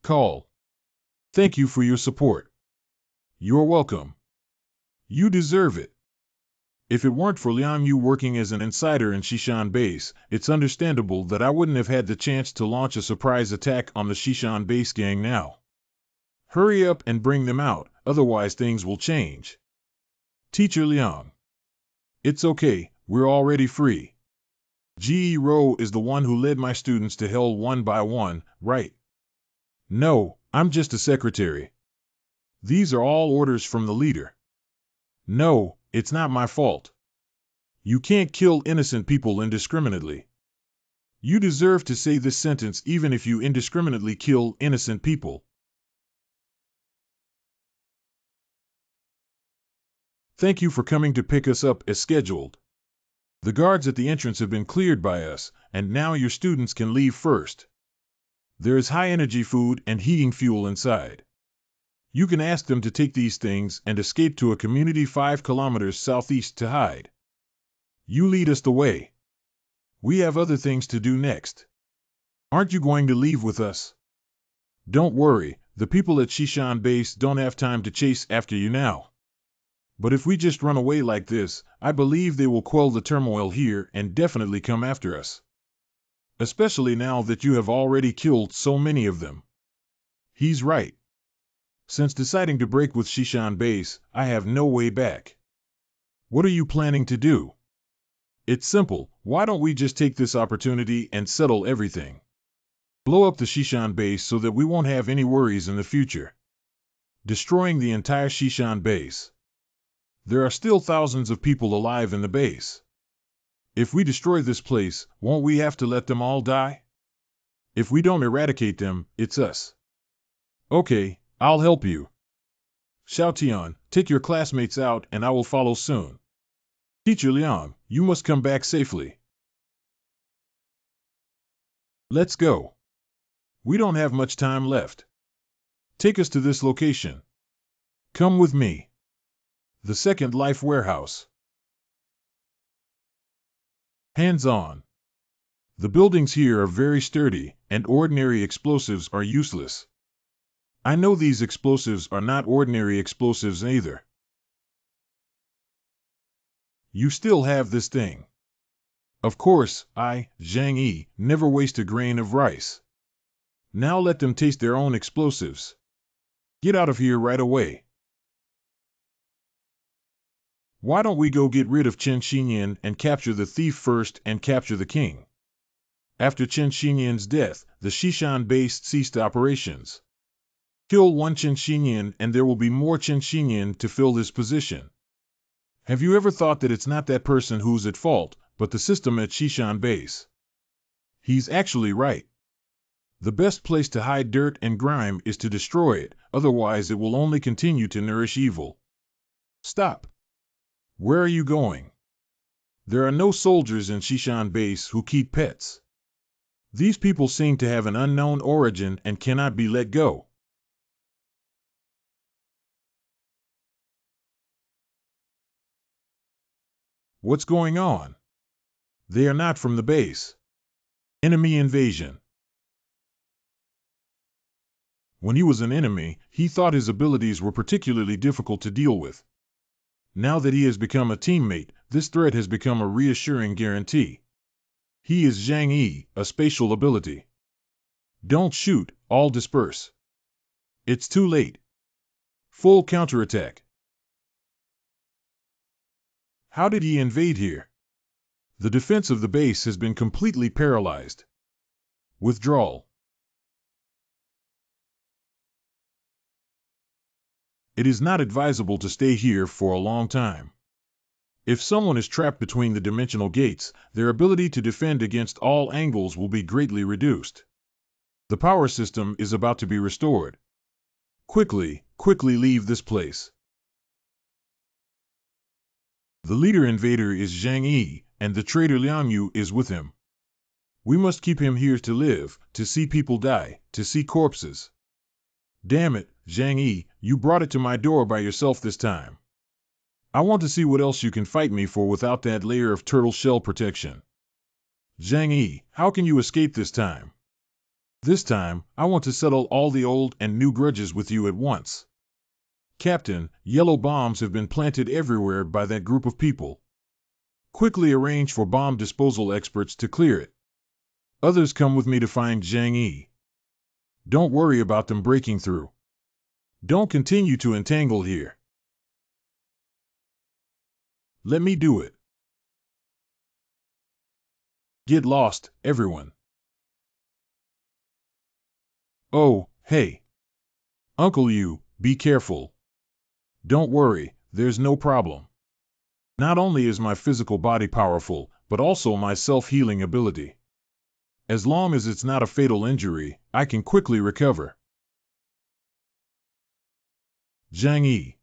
Call. Thank you for your support. You're welcome. You deserve it. If it weren't for Liang Yu working as an insider in Shishan base, it's understandable that I wouldn't have had the chance to launch a surprise attack on the Shishan base gang now. Hurry up and bring them out, otherwise things will change. Teacher Liang. It's okay, we're already free. Ge Ro is the one who led my students to hell one by one, right? No, I'm just a secretary. These are all orders from the leader. No, it's not my fault. You can't kill innocent people indiscriminately. You deserve to say this sentence even if you indiscriminately kill innocent people. Thank you for coming to pick us up as scheduled. The guards at the entrance have been cleared by us, and now your students can leave first. There is high-energy food and heating fuel inside. You can ask them to take these things and escape to a community 5 kilometers southeast to hide. You lead us the way. We have other things to do next. Aren't you going to leave with us? Don't worry, the people at Shishan base don't have time to chase after you now. But if we just run away like this, I believe they will quell the turmoil here and definitely come after us. Especially now that you have already killed so many of them. He's right. Since deciding to break with Shishan base, I have no way back. What are you planning to do? It's simple, why don't we just take this opportunity and settle everything? Blow up the Shishan base so that we won't have any worries in the future. Destroying the entire Shishan base. There are still thousands of people alive in the base. If we destroy this place, won't we have to let them all die? If we don't eradicate them, it's us. Okay, I'll help you. Xiaotian, take your classmates out and I will follow soon. Teacher Liang, you must come back safely. Let's go. We don't have much time left. Take us to this location. Come with me. The Second Life Warehouse. Hands on. The buildings here are very sturdy, and ordinary explosives are useless. I know these explosives are not ordinary explosives either. You still have this thing. Of course, I, Zhang Yi, never waste a grain of rice. Now let them taste their own explosives. Get out of here right away. Why don't we go get rid of Chen Xinyan and capture the thief first and capture the king? After Chen Xinyan's death, the Shishan base ceased operations. Kill one Chen Xinyan and there will be more Chen Xinyan to fill this position. Have you ever thought that it's not that person who's at fault, but the system at Shishan base? He's actually right. The best place to hide dirt and grime is to destroy it, otherwise it will only continue to nourish evil. Stop. Where are you going? There are no soldiers in Shishan base who keep pets. These people seem to have an unknown origin and cannot be let go. What's going on? They are not from the base. Enemy invasion. When he was an enemy, he thought his abilities were particularly difficult to deal with. Now that he has become a teammate, this threat has become a reassuring guarantee. He is Zhang Yi, a spatial ability. Don't shoot, all disperse. It's too late. Full counterattack. How did he invade here? The defense of the base has been completely paralyzed. Withdrawal. It is not advisable to stay here for a long time. If someone is trapped between the dimensional gates, their ability to defend against all angles will be greatly reduced. The power system is about to be restored. Quickly leave this place. The leader invader is Zhang Yi, and the traitor Liang Yu is with him. We must keep him here to live, to see people die, to see corpses. Damn it, Zhang Yi, you brought it to my door by yourself this time. I want to see what else you can fight me for without that layer of turtle shell protection. Zhang Yi, how can you escape this time? This time, I want to settle all the old and new grudges with you at once. Captain, yellow bombs have been planted everywhere by that group of people. Quickly arrange for bomb disposal experts to clear it. Others come with me to find Zhang Yi. Don't worry about them breaking through. Don't continue to entangle here. Let me do it. Get lost, everyone. Oh, hey. Uncle you, be careful. Don't worry, there's no problem. Not only is my physical body powerful, but also my self-healing ability. As long as it's not a fatal injury, I can quickly recover. Zhang Yi.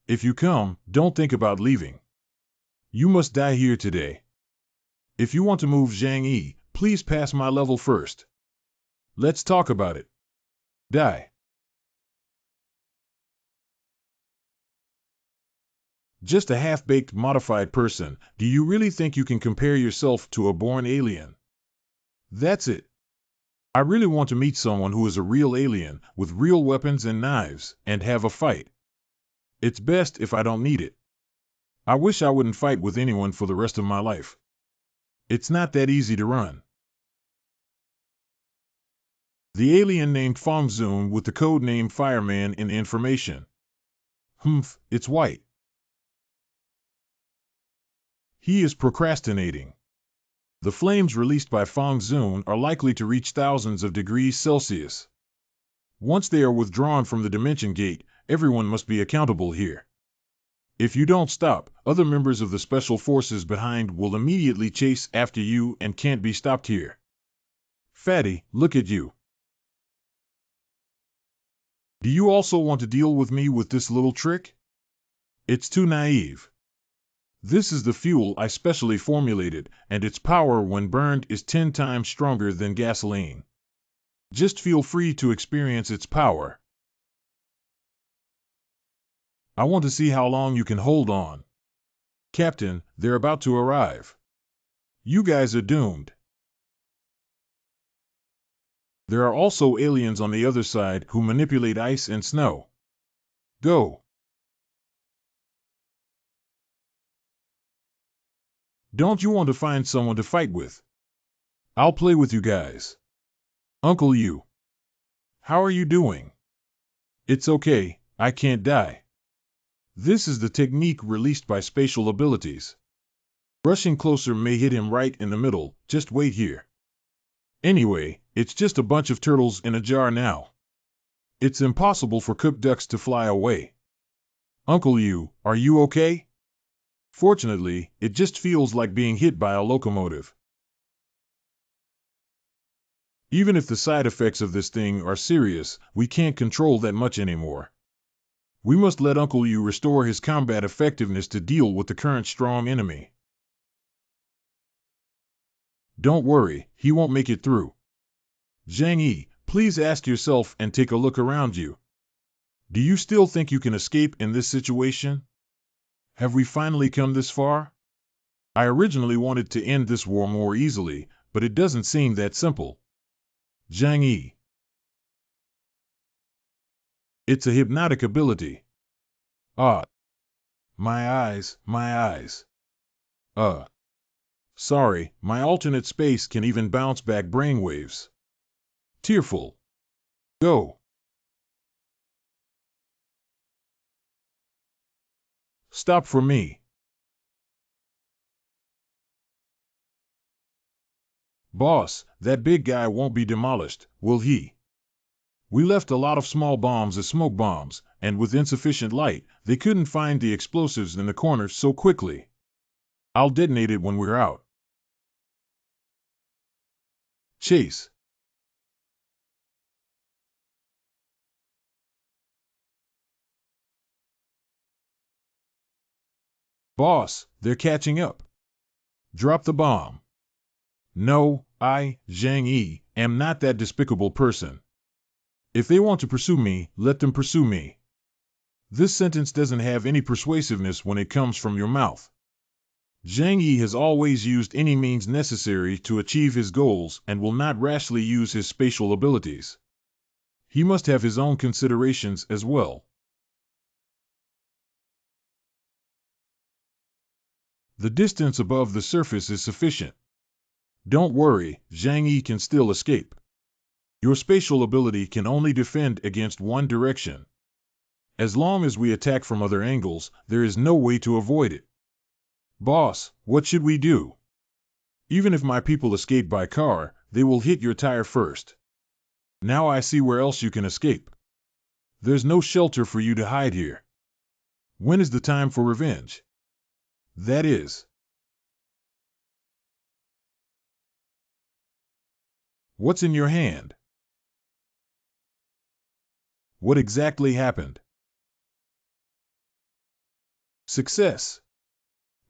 If you come, don't think about leaving. You must die here today. If you want to move Zhang Yi, please pass my level first. Let's talk about it. Die. Just a half-baked modified person, do you really think you can compare yourself to a born alien? That's it. I really want to meet someone who is a real alien, with real weapons and knives, and have a fight. It's best if I don't need it. I wish I wouldn't fight with anyone for the rest of my life. It's not that easy to run. The alien named Feng Zun with the code name Fireman in the information. Humph, it's white. He is procrastinating. The flames released by Feng Zun are likely to reach thousands of degrees Celsius. Once they are withdrawn from the dimension gate, everyone must be accountable here. If you don't stop, other members of the special forces behind will immediately chase after you and can't be stopped here. Fatty, look at you. Do you also want to deal with me with this little trick? It's too naive. This is the fuel I specially formulated, and its power when burned is 10 times stronger than gasoline. Just feel free to experience its power. I want to see how long you can hold on. Captain, they're about to arrive. You guys are doomed. There are also aliens on the other side who manipulate ice and snow. Go. Don't you want to find someone to fight with? I'll play with you guys. Uncle you. How are you doing? It's okay, I can't die. This is the technique released by spatial abilities. Rushing closer may hit him right in the middle, just wait here. Anyway, it's just a bunch of turtles in a jar now. It's impossible for cooked ducks to fly away. Uncle you, are you okay? Fortunately, it just feels like being hit by a locomotive. Even if the side effects of this thing are serious, we can't control that much anymore. We must let Uncle Yu restore his combat effectiveness to deal with the current strong enemy. Don't worry, he won't make it through. Zhang Yi, please ask yourself and take a look around you. Do you still think you can escape in this situation? Have we finally come this far? I originally wanted to end this war more easily, but it doesn't seem that simple. Zhang Yi. It's a hypnotic ability. Ah. My eyes, my eyes. Sorry, my alternate space can even bounce back brainwaves. Tearful. Go. Stop for me. Boss, that big guy won't be demolished, will he? We left a lot of small bombs as smoke bombs, and with insufficient light, they couldn't find the explosives in the corners so quickly. I'll detonate it when we're out. Chase. Boss, they're catching up. Drop the bomb. No, I, Zhang Yi, am not that despicable person. If they want to pursue me, let them pursue me. This sentence doesn't have any persuasiveness when it comes from your mouth. Zhang Yi has always used any means necessary to achieve his goals and will not rashly use his spatial abilities. He must have his own considerations as well. The distance above the surface is sufficient. Don't worry, Zhang Yi can still escape. Your spatial ability can only defend against one direction. As long as we attack from other angles, there is no way to avoid it. Boss, what should we do? Even if my people escape by car, they will hit your tire first. Now I see where else you can escape. There's no shelter for you to hide here. When is the time for revenge? That is. What's in your hand? What exactly happened? Success.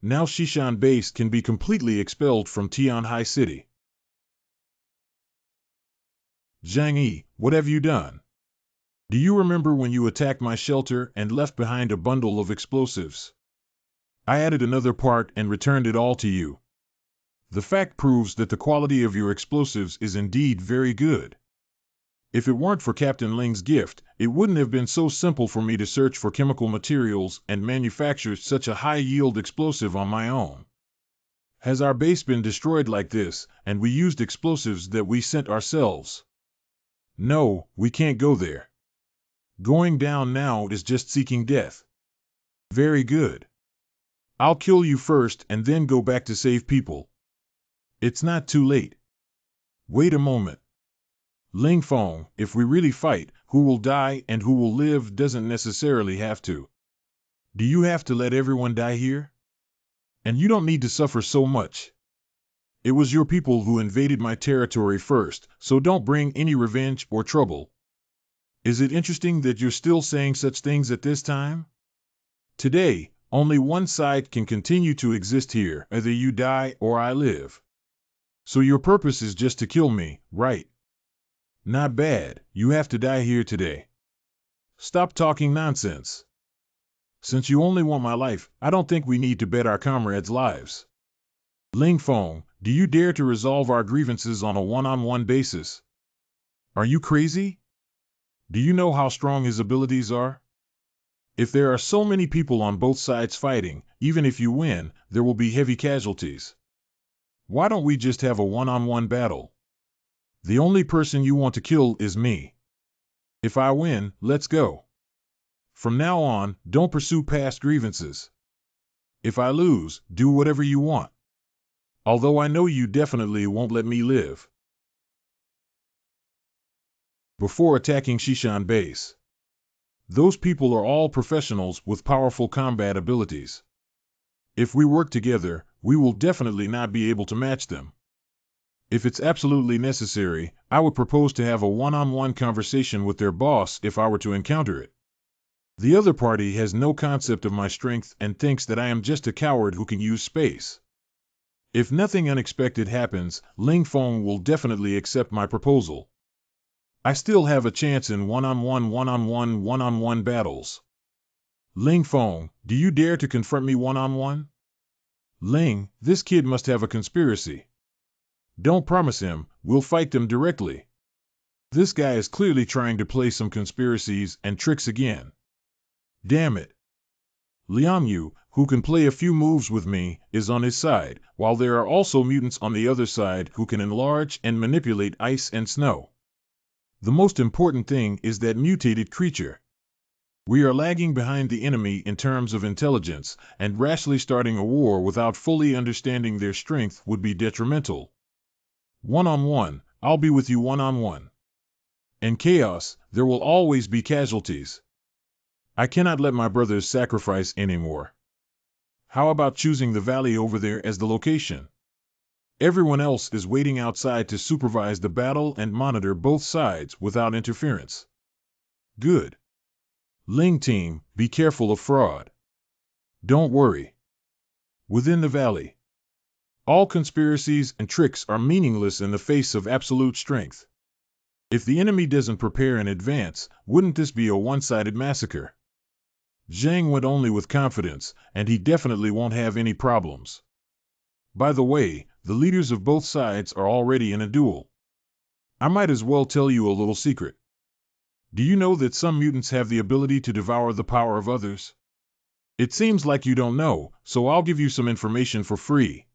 Now Shishan base can be completely expelled from Tianhai City. Zhang Yi, what have you done? Do you remember when you attacked my shelter and left behind a bundle of explosives? I added another part and returned it all to you. The fact proves that the quality of your explosives is indeed very good. If it weren't for Captain Ling's gift, it wouldn't have been so simple for me to search for chemical materials and manufacture such a high-yield explosive on my own. Has our base been destroyed like this, and we used explosives that we sent ourselves? No, we can't go there. Going down now is just seeking death. Very good. I'll kill you first and then go back to save people. It's not too late. Wait a moment. Ling Feng, if we really fight, who will die and who will live doesn't necessarily have to. Do you have to let everyone die here? And you don't need to suffer so much. It was your people who invaded my territory first, so don't bring any revenge or trouble. Is it interesting that you're still saying such things at this time? Today, only one side can continue to exist here, either you die or I live. So your purpose is just to kill me, right? Not bad, you have to die here today. Stop talking nonsense. Since you only want my life, I don't think we need to bet our comrades' lives. Ling Feng, do you dare to resolve our grievances on a one-on-one basis? Are you crazy? Do you know how strong his abilities are? If there are so many people on both sides fighting, even if you win, there will be heavy casualties. Why don't we just have a one-on-one battle? The only person you want to kill is me. If I win, let's go. From now on, don't pursue past grievances. If I lose, do whatever you want. Although I know you definitely won't let me live. Before attacking Shishan base. Those people are all professionals with powerful combat abilities. If we work together, we will definitely not be able to match them. If it's absolutely necessary, I would propose to have a one-on-one conversation with their boss if I were to encounter it. The other party has no concept of my strength and thinks that I am just a coward who can use space. If nothing unexpected happens, Ling Feng will definitely accept my proposal. I still have a chance in one-on-one battles. Ling Feng, do you dare to confront me one-on-one? Ling, this kid must have a conspiracy. Don't promise him, we'll fight them directly. This guy is clearly trying to play some conspiracies and tricks again. Damn it. Liang Yu, who can play a few moves with me, is on his side, while there are also mutants on the other side who can enlarge and manipulate ice and snow. The most important thing is that mutated creature. We are lagging behind the enemy in terms of intelligence, and rashly starting a war without fully understanding their strength would be detrimental. One-on-one, I'll be with you one-on-one. In chaos, there will always be casualties. I cannot let my brothers sacrifice anymore. How about choosing the valley over there as the location? Everyone else is waiting outside to supervise the battle and monitor both sides without interference. Good. Ling team, be careful of fraud. Don't worry. Within the valley, all conspiracies and tricks are meaningless in the face of absolute strength. If the enemy doesn't prepare in advance, wouldn't this be a one-sided massacre? Zhang went only with confidence, and he definitely won't have any problems. By the way, the leaders of both sides are already in a duel. I might as well tell you a little secret. Do you know that some mutants have the ability to devour the power of others? It seems like you don't know, so I'll give you some information for free.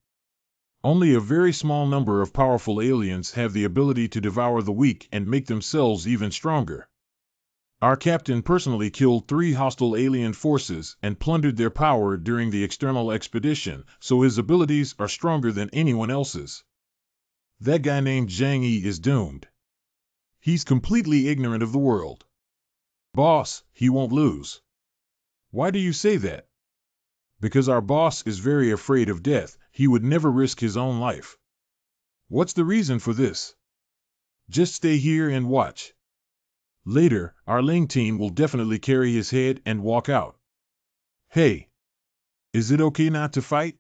Only a very small number of powerful aliens have the ability to devour the weak and make themselves even stronger. Our captain personally killed 3 hostile alien forces and plundered their power during the external expedition, so his abilities are stronger than anyone else's. That guy named Zhang Yi is doomed. He's completely ignorant of the world. Boss, he won't lose. Why do you say that? Because our boss is very afraid of death. He would never risk his own life. What's the reason for this? Just stay here and watch. Later, our Ling team will definitely carry his head and walk out. Hey, is it okay not to fight?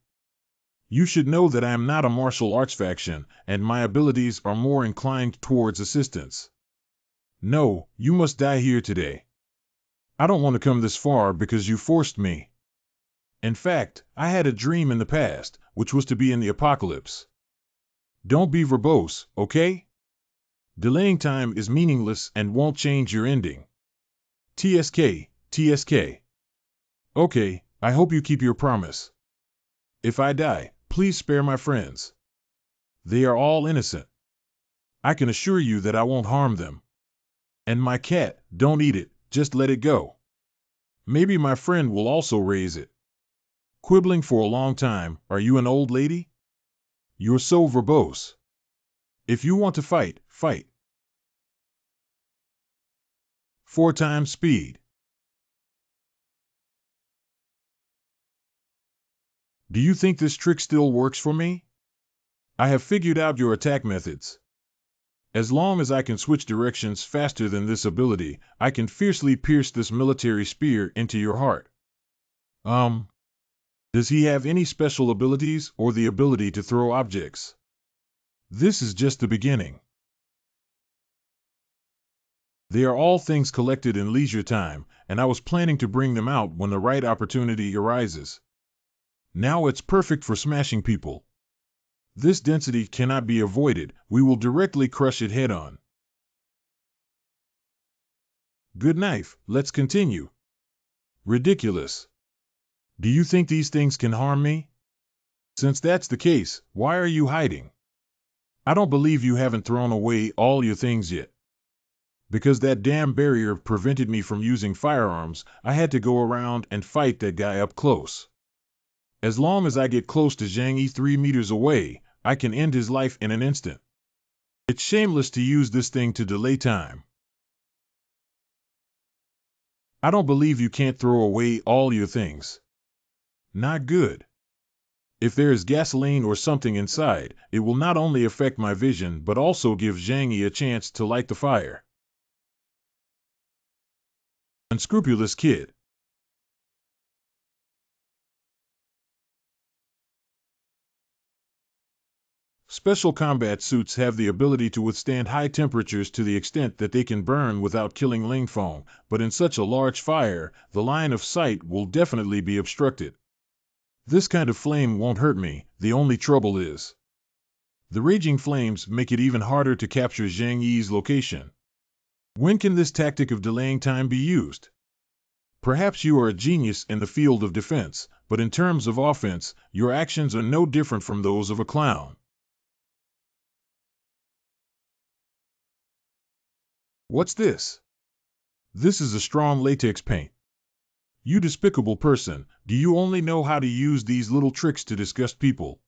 You should know that I am not a martial arts faction, and my abilities are more inclined towards assistance. No, you must die here today. I don't want to come this far because you forced me. In fact, I had a dream in the past, which was to be in the apocalypse. Don't be verbose, okay? Delaying time is meaningless and won't change your ending. TSK, TSK. Okay, I hope you keep your promise. If I die, please spare my friends. They are all innocent. I can assure you that I won't harm them. And my cat, don't eat it, just let it go. Maybe my friend will also raise it. Quibbling for a long time, are you an old lady? You're so verbose. If you want to fight, fight. 4 times speed. Do you think this trick still works for me? I have figured out your attack methods. As long as I can switch directions faster than this ability, I can fiercely pierce this military spear into your heart. Does he have any special abilities or the ability to throw objects? This is just the beginning. They are all things collected in leisure time, and I was planning to bring them out when the right opportunity arises. Now it's perfect for smashing people. This density cannot be avoided, we will directly crush it head-on. Good knife, let's continue. Ridiculous. Do you think these things can harm me? Since that's the case, why are you hiding? I don't believe you haven't thrown away all your things yet. Because that damn barrier prevented me from using firearms, I had to go around and fight that guy up close. As long as I get close to Zhang Yi 3 meters away, I can end his life in an instant. It's shameless to use this thing to delay time. I don't believe you can't throw away all your things. Not good. If there is gasoline or something inside, it will not only affect my vision but also give Zhang Yi a chance to light the fire. Unscrupulous kid. Special combat suits have the ability to withstand high temperatures to the extent that they can burn without killing Ling Feng, but in such a large fire, the line of sight will definitely be obstructed. This kind of flame won't hurt me, the only trouble is the raging flames make it even harder to capture Zhang Yi's location. When can this tactic of delaying time be used? Perhaps you are a genius in the field of defense, but in terms of offense, your actions are no different from those of a clown. What's this? This is a strong latex paint. You despicable person, do you only know how to use these little tricks to disgust people?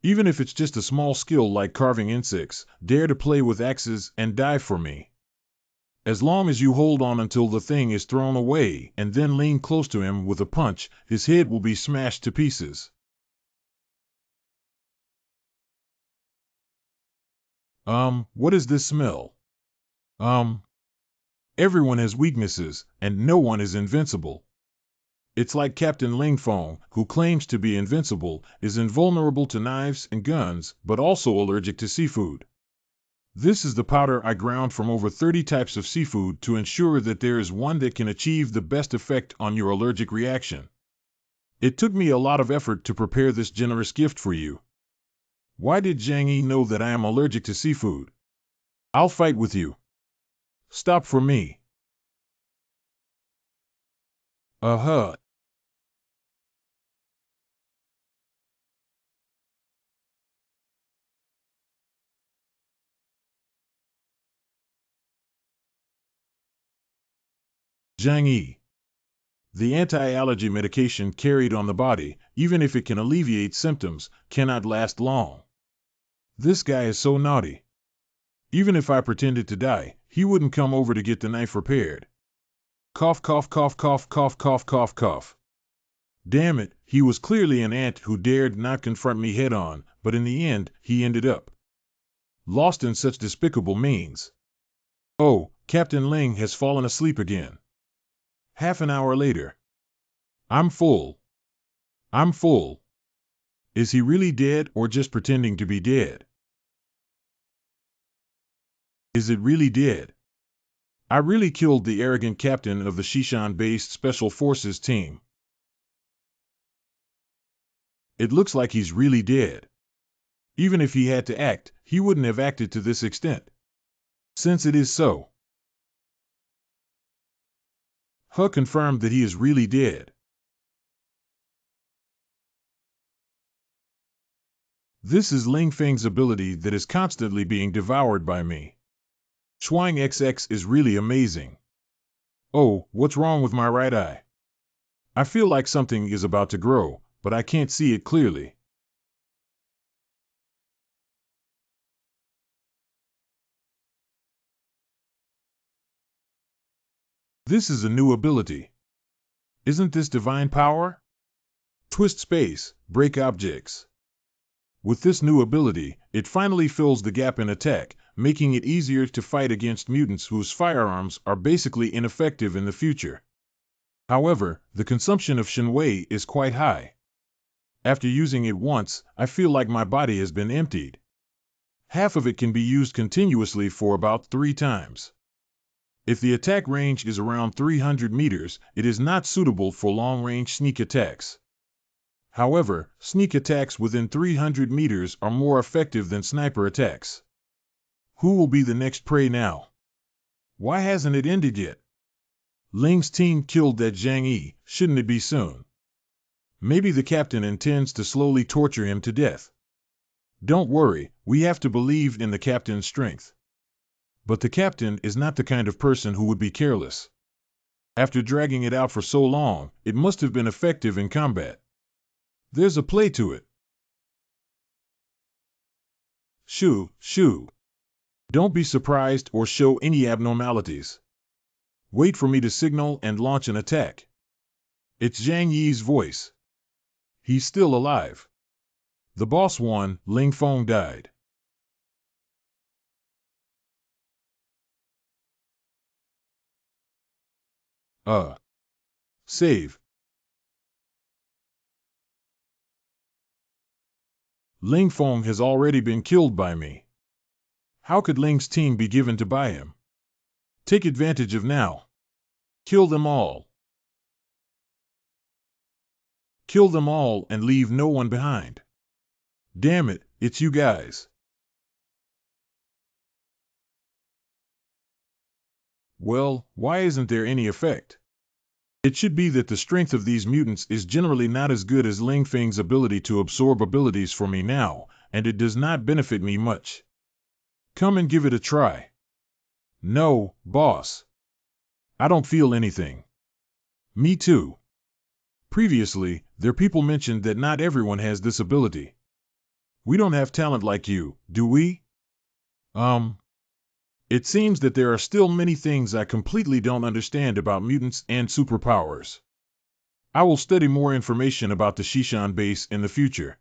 Even if it's just a small skill like carving insects, dare to play with axes and die for me. As long as you hold on until the thing is thrown away and then lean close to him with a punch, his head will be smashed to pieces. What is this smell? Everyone has weaknesses, and no one is invincible. It's like Captain Ling Feng, who claims to be invincible, is invulnerable to knives and guns, but also allergic to seafood. This is the powder I ground from over 30 types of seafood to ensure that there is one that can achieve the best effect on your allergic reaction. It took me a lot of effort to prepare this generous gift for you. Why did Zhang Yi know that I am allergic to seafood? I'll fight with you. Stop for me. Uh-huh. Zhang Yi. The anti-allergy medication carried on the body, even if it can alleviate symptoms, cannot last long. This guy is so naughty. Even if I pretended to die, he wouldn't come over to get the knife repaired. Cough, cough, cough, cough, cough, cough, cough, cough. Damn it, he was clearly an ant who dared not confront me head-on, but in the end, he ended up lost in such despicable means. Oh, Captain Ling has fallen asleep again. Half an hour later. I'm full. I'm full. Is he really dead or just pretending to be dead? Is it really dead? I really killed the arrogant captain of the Shishan-based Special Forces team. It looks like he's really dead. Even if he had to act, he wouldn't have acted to this extent. Since it is so. He confirmed that he is really dead. This is Ling Feng's ability that is constantly being devoured by me. Shuang XX is really amazing. Oh, what's wrong with my right eye? I feel like something is about to grow, but I can't see it clearly. This is a new ability. Isn't this divine power? Twist space, break objects. With this new ability, it finally fills the gap in attack, making it easier to fight against mutants whose firearms are basically ineffective in the future. However, the consumption of Shenwei is quite high. After using it once, I feel like my body has been emptied. Half of it can be used continuously for about 3 times. If the attack range is around 300 meters, it is not suitable for long-range sneak attacks. However, sneak attacks within 300 meters are more effective than sniper attacks. Who will be the next prey now? Why hasn't it ended yet? Ling's team killed that Zhang Yi, shouldn't it be soon? Maybe the captain intends to slowly torture him to death. Don't worry, we have to believe in the captain's strength. But the captain is not the kind of person who would be careless. After dragging it out for so long, it must have been effective in combat. There's a play to it. Shoo, shoo. Don't be surprised or show any abnormalities. Wait for me to signal and launch an attack. It's Zhang Yi's voice. He's still alive. The boss won, Ling Feng died. Save. Ling Feng has already been killed by me. How could Ling's team be given to buy him? Take advantage of now. Kill them all. Kill them all and leave no one behind. Damn it, it's you guys. Well, why isn't there any effect? It should be that the strength of these mutants is generally not as good as Ling Feng's ability to absorb abilities for me now, and it does not benefit me much. Come and give it a try. No, boss. I don't feel anything. Me too. Previously, their people mentioned that not everyone has this ability. We don't have talent like you, do we? It seems that there are still many things I completely don't understand about mutants and superpowers. I will study more information about the Shishan base in the future.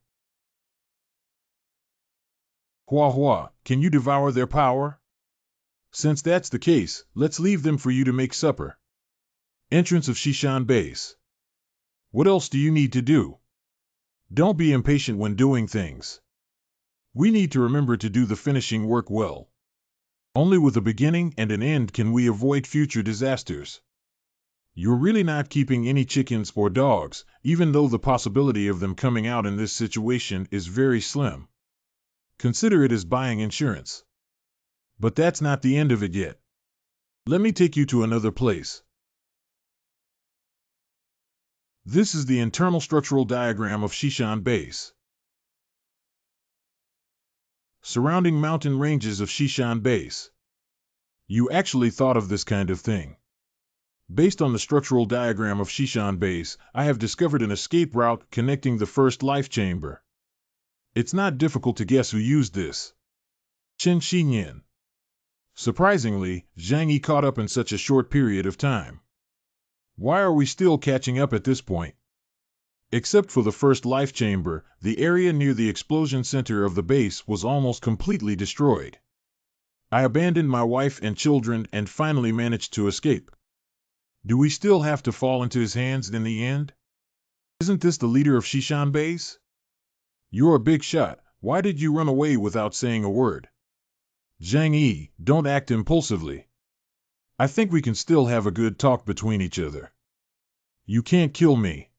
Hua Hua, can you devour their power? Since that's the case, let's leave them for you to make supper. Entrance of Shishan base. What else do you need to do? Don't be impatient when doing things. We need to remember to do the finishing work well. Only with a beginning and an end can we avoid future disasters. You're really not keeping any chickens or dogs, even though the possibility of them coming out in this situation is very slim. Consider it as buying insurance. But that's not the end of it yet. Let me take you to another place. This is the internal structural diagram of Shishan Base. Surrounding mountain ranges of Shishan Base. You actually thought of this kind of thing. Based on the structural diagram of Shishan Base, I have discovered an escape route connecting the first life chamber. It's not difficult to guess who used this. Chen Xinyan. Surprisingly, Zhang Yi caught up in such a short period of time. Why are we still catching up at this point? Except for the first life chamber, the area near the explosion center of the base was almost completely destroyed. I abandoned my wife and children and finally managed to escape. Do we still have to fall into his hands in the end? Isn't this the leader of Shishan Base? You're a big shot. Why did you run away without saying a word? Zhang Yi, don't act impulsively. I think we can still have a good talk between each other. You can't kill me.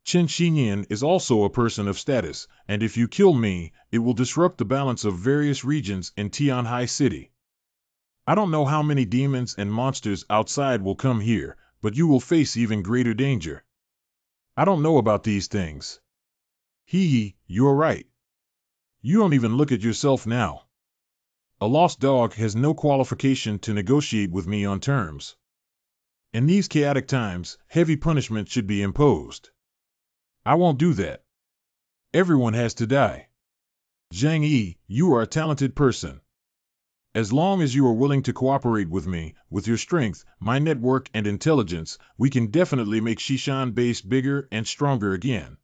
Chen Xinyan is also a person of status, and if you kill me, it will disrupt the balance of various regions in Tianhai City. I don't know how many demons and monsters outside will come here, but you will face even greater danger. I don't know about these things. You're right. You don't even look at yourself now. A lost dog has no qualification to negotiate with me on terms. In these chaotic times, heavy punishment should be imposed. I won't do that. Everyone has to die. Zhang Yi, you are a talented person. As long as you are willing to cooperate with me, with your strength, my network and intelligence, we can definitely make Shishan Base bigger and stronger again.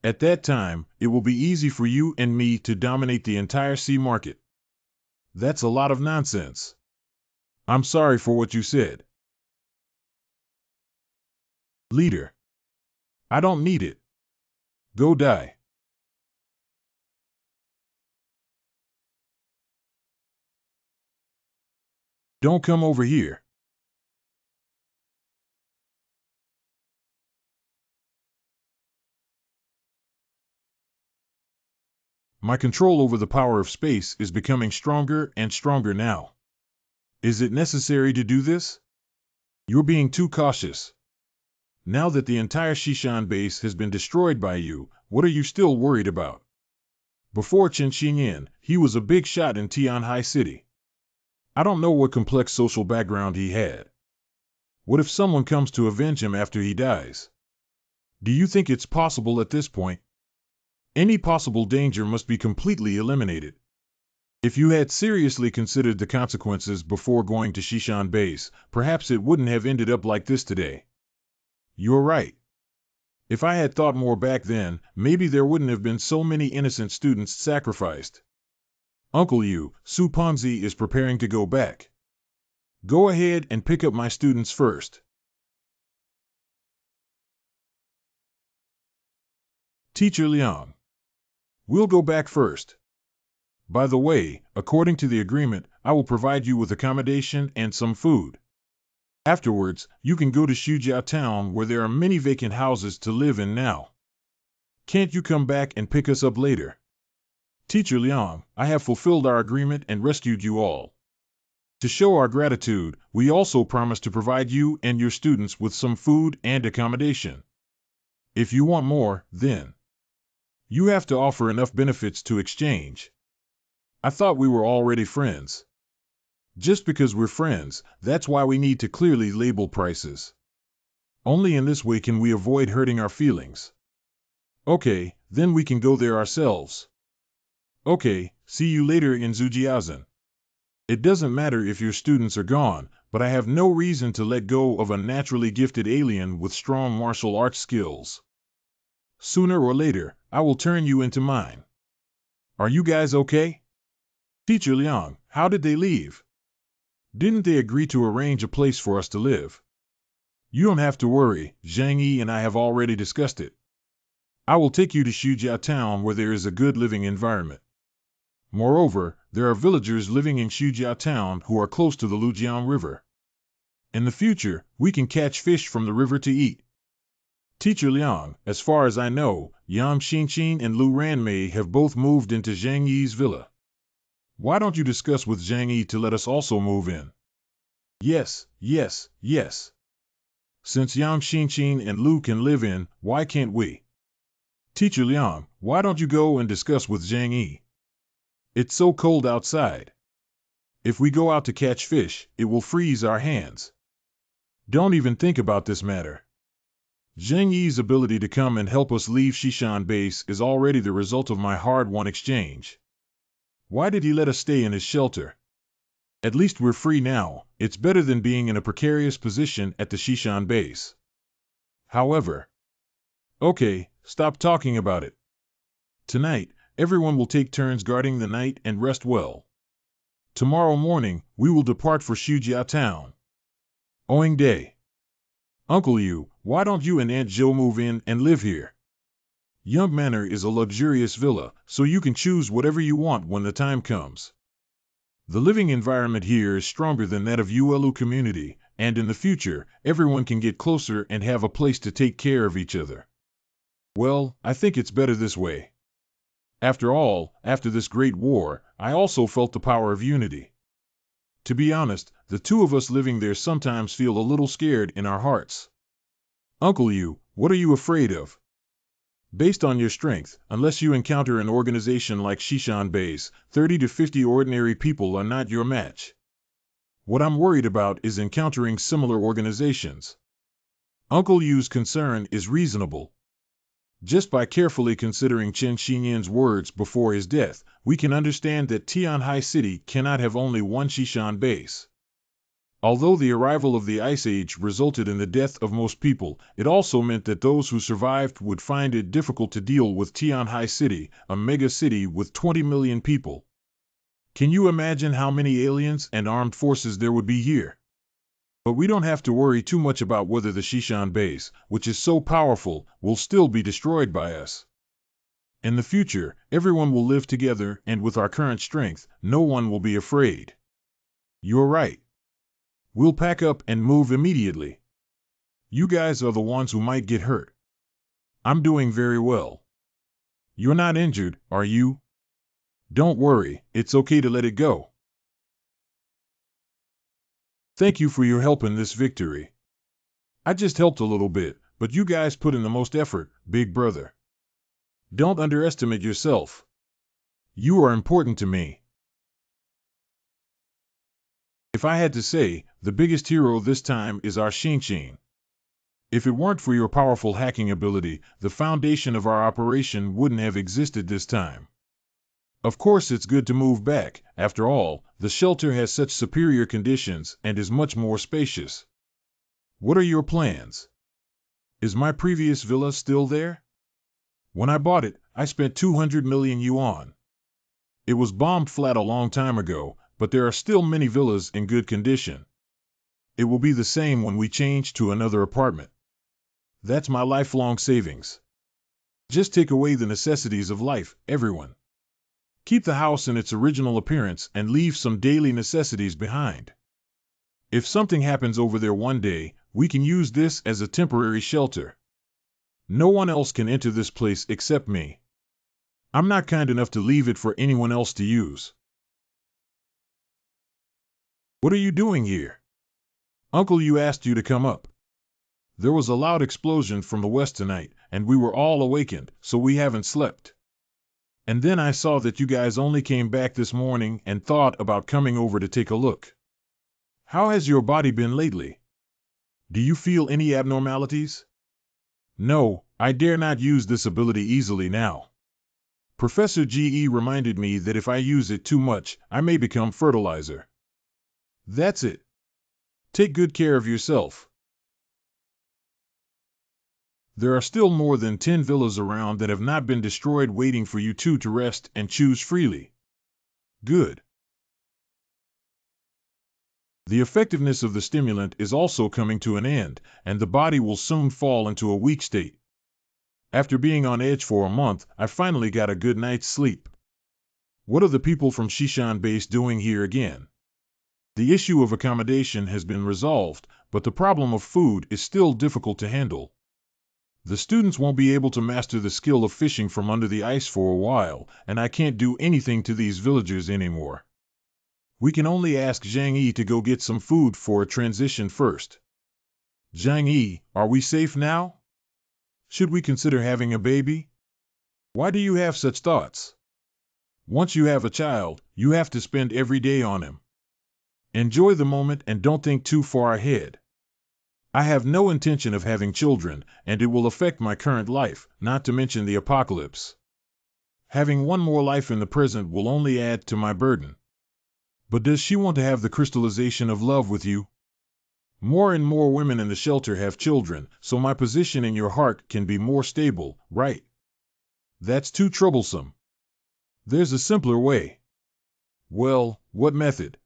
At that time, it will be easy for you and me to dominate the entire sea market. That's a lot of nonsense. I'm sorry for what you said. Leader. I don't need it. Go die. Don't come over here. My control over the power of space is becoming stronger and stronger now. Is it necessary to do this? You're being too cautious. Now that the entire Shishan base has been destroyed by you, what are you still worried about? Before Chen Xinyan, he was a big shot in Tianhai City. I don't know what complex social background he had. What if someone comes to avenge him after he dies? Do you think it's possible at this point? Any possible danger must be completely eliminated. If you had seriously considered the consequences before going to Shishan Base, perhaps it wouldn't have ended up like this today. You're right. If I had thought more back then, maybe there wouldn't have been so many innocent students sacrificed. Uncle Yu, Su Ponzi is preparing to go back. Go ahead and pick up my students first. Teacher Liang. We'll go back first. By the way, according to the agreement, I will provide you with accommodation and some food. Afterwards, you can go to Xujiao Town where there are many vacant houses to live in now. Can't you come back and pick us up later? Teacher Liang, I have fulfilled our agreement and rescued you all. To show our gratitude, we also promise to provide you and your students with some food and accommodation. If you want more, then you have to offer enough benefits to exchange. I thought we were already friends. Just because we're friends, that's why we need to clearly label prices. Only in this way can we avoid hurting our feelings. Okay, then we can go there ourselves. Okay, see you later in Zujiazhen. It doesn't matter if your students are gone, but I have no reason to let go of a naturally gifted alien with strong martial arts skills. Sooner or later, I will turn you into mine. Are you guys okay? Teacher Liang, how did they leave? Didn't they agree to arrange a place for us to live? You don't have to worry, Zhang Yi and I have already discussed it. I will take you to Xujiao Town where there is a good living environment. Moreover, there are villagers living in Xujiao Town who are close to the Lujiang River. In the future, we can catch fish from the river to eat. Teacher Liang, as far as I know, Yam Xinqin and Lu Ranmei have both moved into Zhang Yi's villa. Why don't you discuss with Zhang Yi to let us also move in? Yes, yes, yes. Since Yam Xinqin and Lu can live in, why can't we? Teacher Liang, why don't you go and discuss with Zhang Yi? It's so cold outside. If we go out to catch fish, it will freeze our hands. Don't even think about this matter. Zhang Yi's ability to come and help us leave Shishan base is already the result of my hard-won exchange. Why did he let us stay in his shelter? At least we're free now. It's better than being in a precarious position at the Shishan base. However, okay, stop talking about it. Tonight, everyone will take turns guarding the night and rest well. Tomorrow morning, we will depart for Xujiao Town. Oing Day. Uncle Yu, why don't you and Aunt Zhou move in and live here? Young Manor is a luxurious villa, so you can choose whatever you want when the time comes. The living environment here is stronger than that of Yuelu community, and in the future, everyone can get closer and have a place to take care of each other. Well, I think it's better this way. After all, after this great war, I also felt the power of unity. To be honest, the two of us living there sometimes feel a little scared in our hearts. Uncle Yu, what are you afraid of? Based on your strength, unless you encounter an organization like Shishan Base, 30 to 50 ordinary people are not your match. What I'm worried about is encountering similar organizations. Uncle Yu's concern is reasonable. Just by carefully considering Chen Xinyan's words before his death, we can understand that Tianhai City cannot have only one Shishan base. Although the arrival of the Ice Age resulted in the death of most people, it also meant that those who survived would find it difficult to deal with Tianhai City, a mega city with 20 million people. Can you imagine how many aliens and armed forces there would be here? But we don't have to worry too much about whether the Shishan base, which is so powerful, will still be destroyed by us. In the future, everyone will live together, and with our current strength, no one will be afraid. You're right. We'll pack up and move immediately. You guys are the ones who might get hurt. I'm doing very well. You're not injured, are you? Don't worry, it's okay to let it go. Thank you for your help in this victory. I just helped a little bit, but you guys put in the most effort, big brother. Don't underestimate yourself. You are important to me. If I had to say, the biggest hero this time is our Xinqin. If it weren't for your powerful hacking ability, the foundation of our operation wouldn't have existed this time. Of course it's good to move back. After all, the shelter has such superior conditions and is much more spacious. What are your plans? Is my previous villa still there? When I bought it, I spent 200 million yuan. It was bombed flat a long time ago, but there are still many villas in good condition. It will be the same when we change to another apartment. That's my lifelong savings. Just take away the necessities of life, everyone. Keep the house in its original appearance and leave some daily necessities behind. If something happens over there one day, we can use this as a temporary shelter. No one else can enter this place except me. I'm not kind enough to leave it for anyone else to use. What are you doing here? Uncle Yu asked you to come up. There was a loud explosion from the west tonight, and we were all awakened, so we haven't slept. And then I saw that you guys only came back this morning and thought about coming over to take a look. How has your body been lately? Do you feel any abnormalities? No, I dare not use this ability easily now. Professor GE reminded me that if I use it too much, I may become fertilizer. That's it. Take good care of yourself. There are still more than 10 villas around that have not been destroyed waiting for you two to rest and choose freely. Good. The effectiveness of the stimulant is also coming to an end, and the body will soon fall into a weak state. After being on edge for a month, I finally got a good night's sleep. What are the people from Shishan base doing here again? The issue of accommodation has been resolved, but the problem of food is still difficult to handle. The students won't be able to master the skill of fishing from under the ice for a while, and I can't do anything to these villagers anymore. We can only ask Zhang Yi to go get some food for a transition first. Zhang Yi, are we safe now? Should we consider having a baby? Why do you have such thoughts? Once you have a child, you have to spend every day on him. Enjoy the moment and don't think too far ahead. I have no intention of having children, and it will affect my current life, not to mention the apocalypse. Having one more life in the present will only add to my burden. But does she want to have the crystallization of love with you? More and more women in the shelter have children, so my position in your heart can be more stable, right? That's too troublesome. There's a simpler way. Well, what method?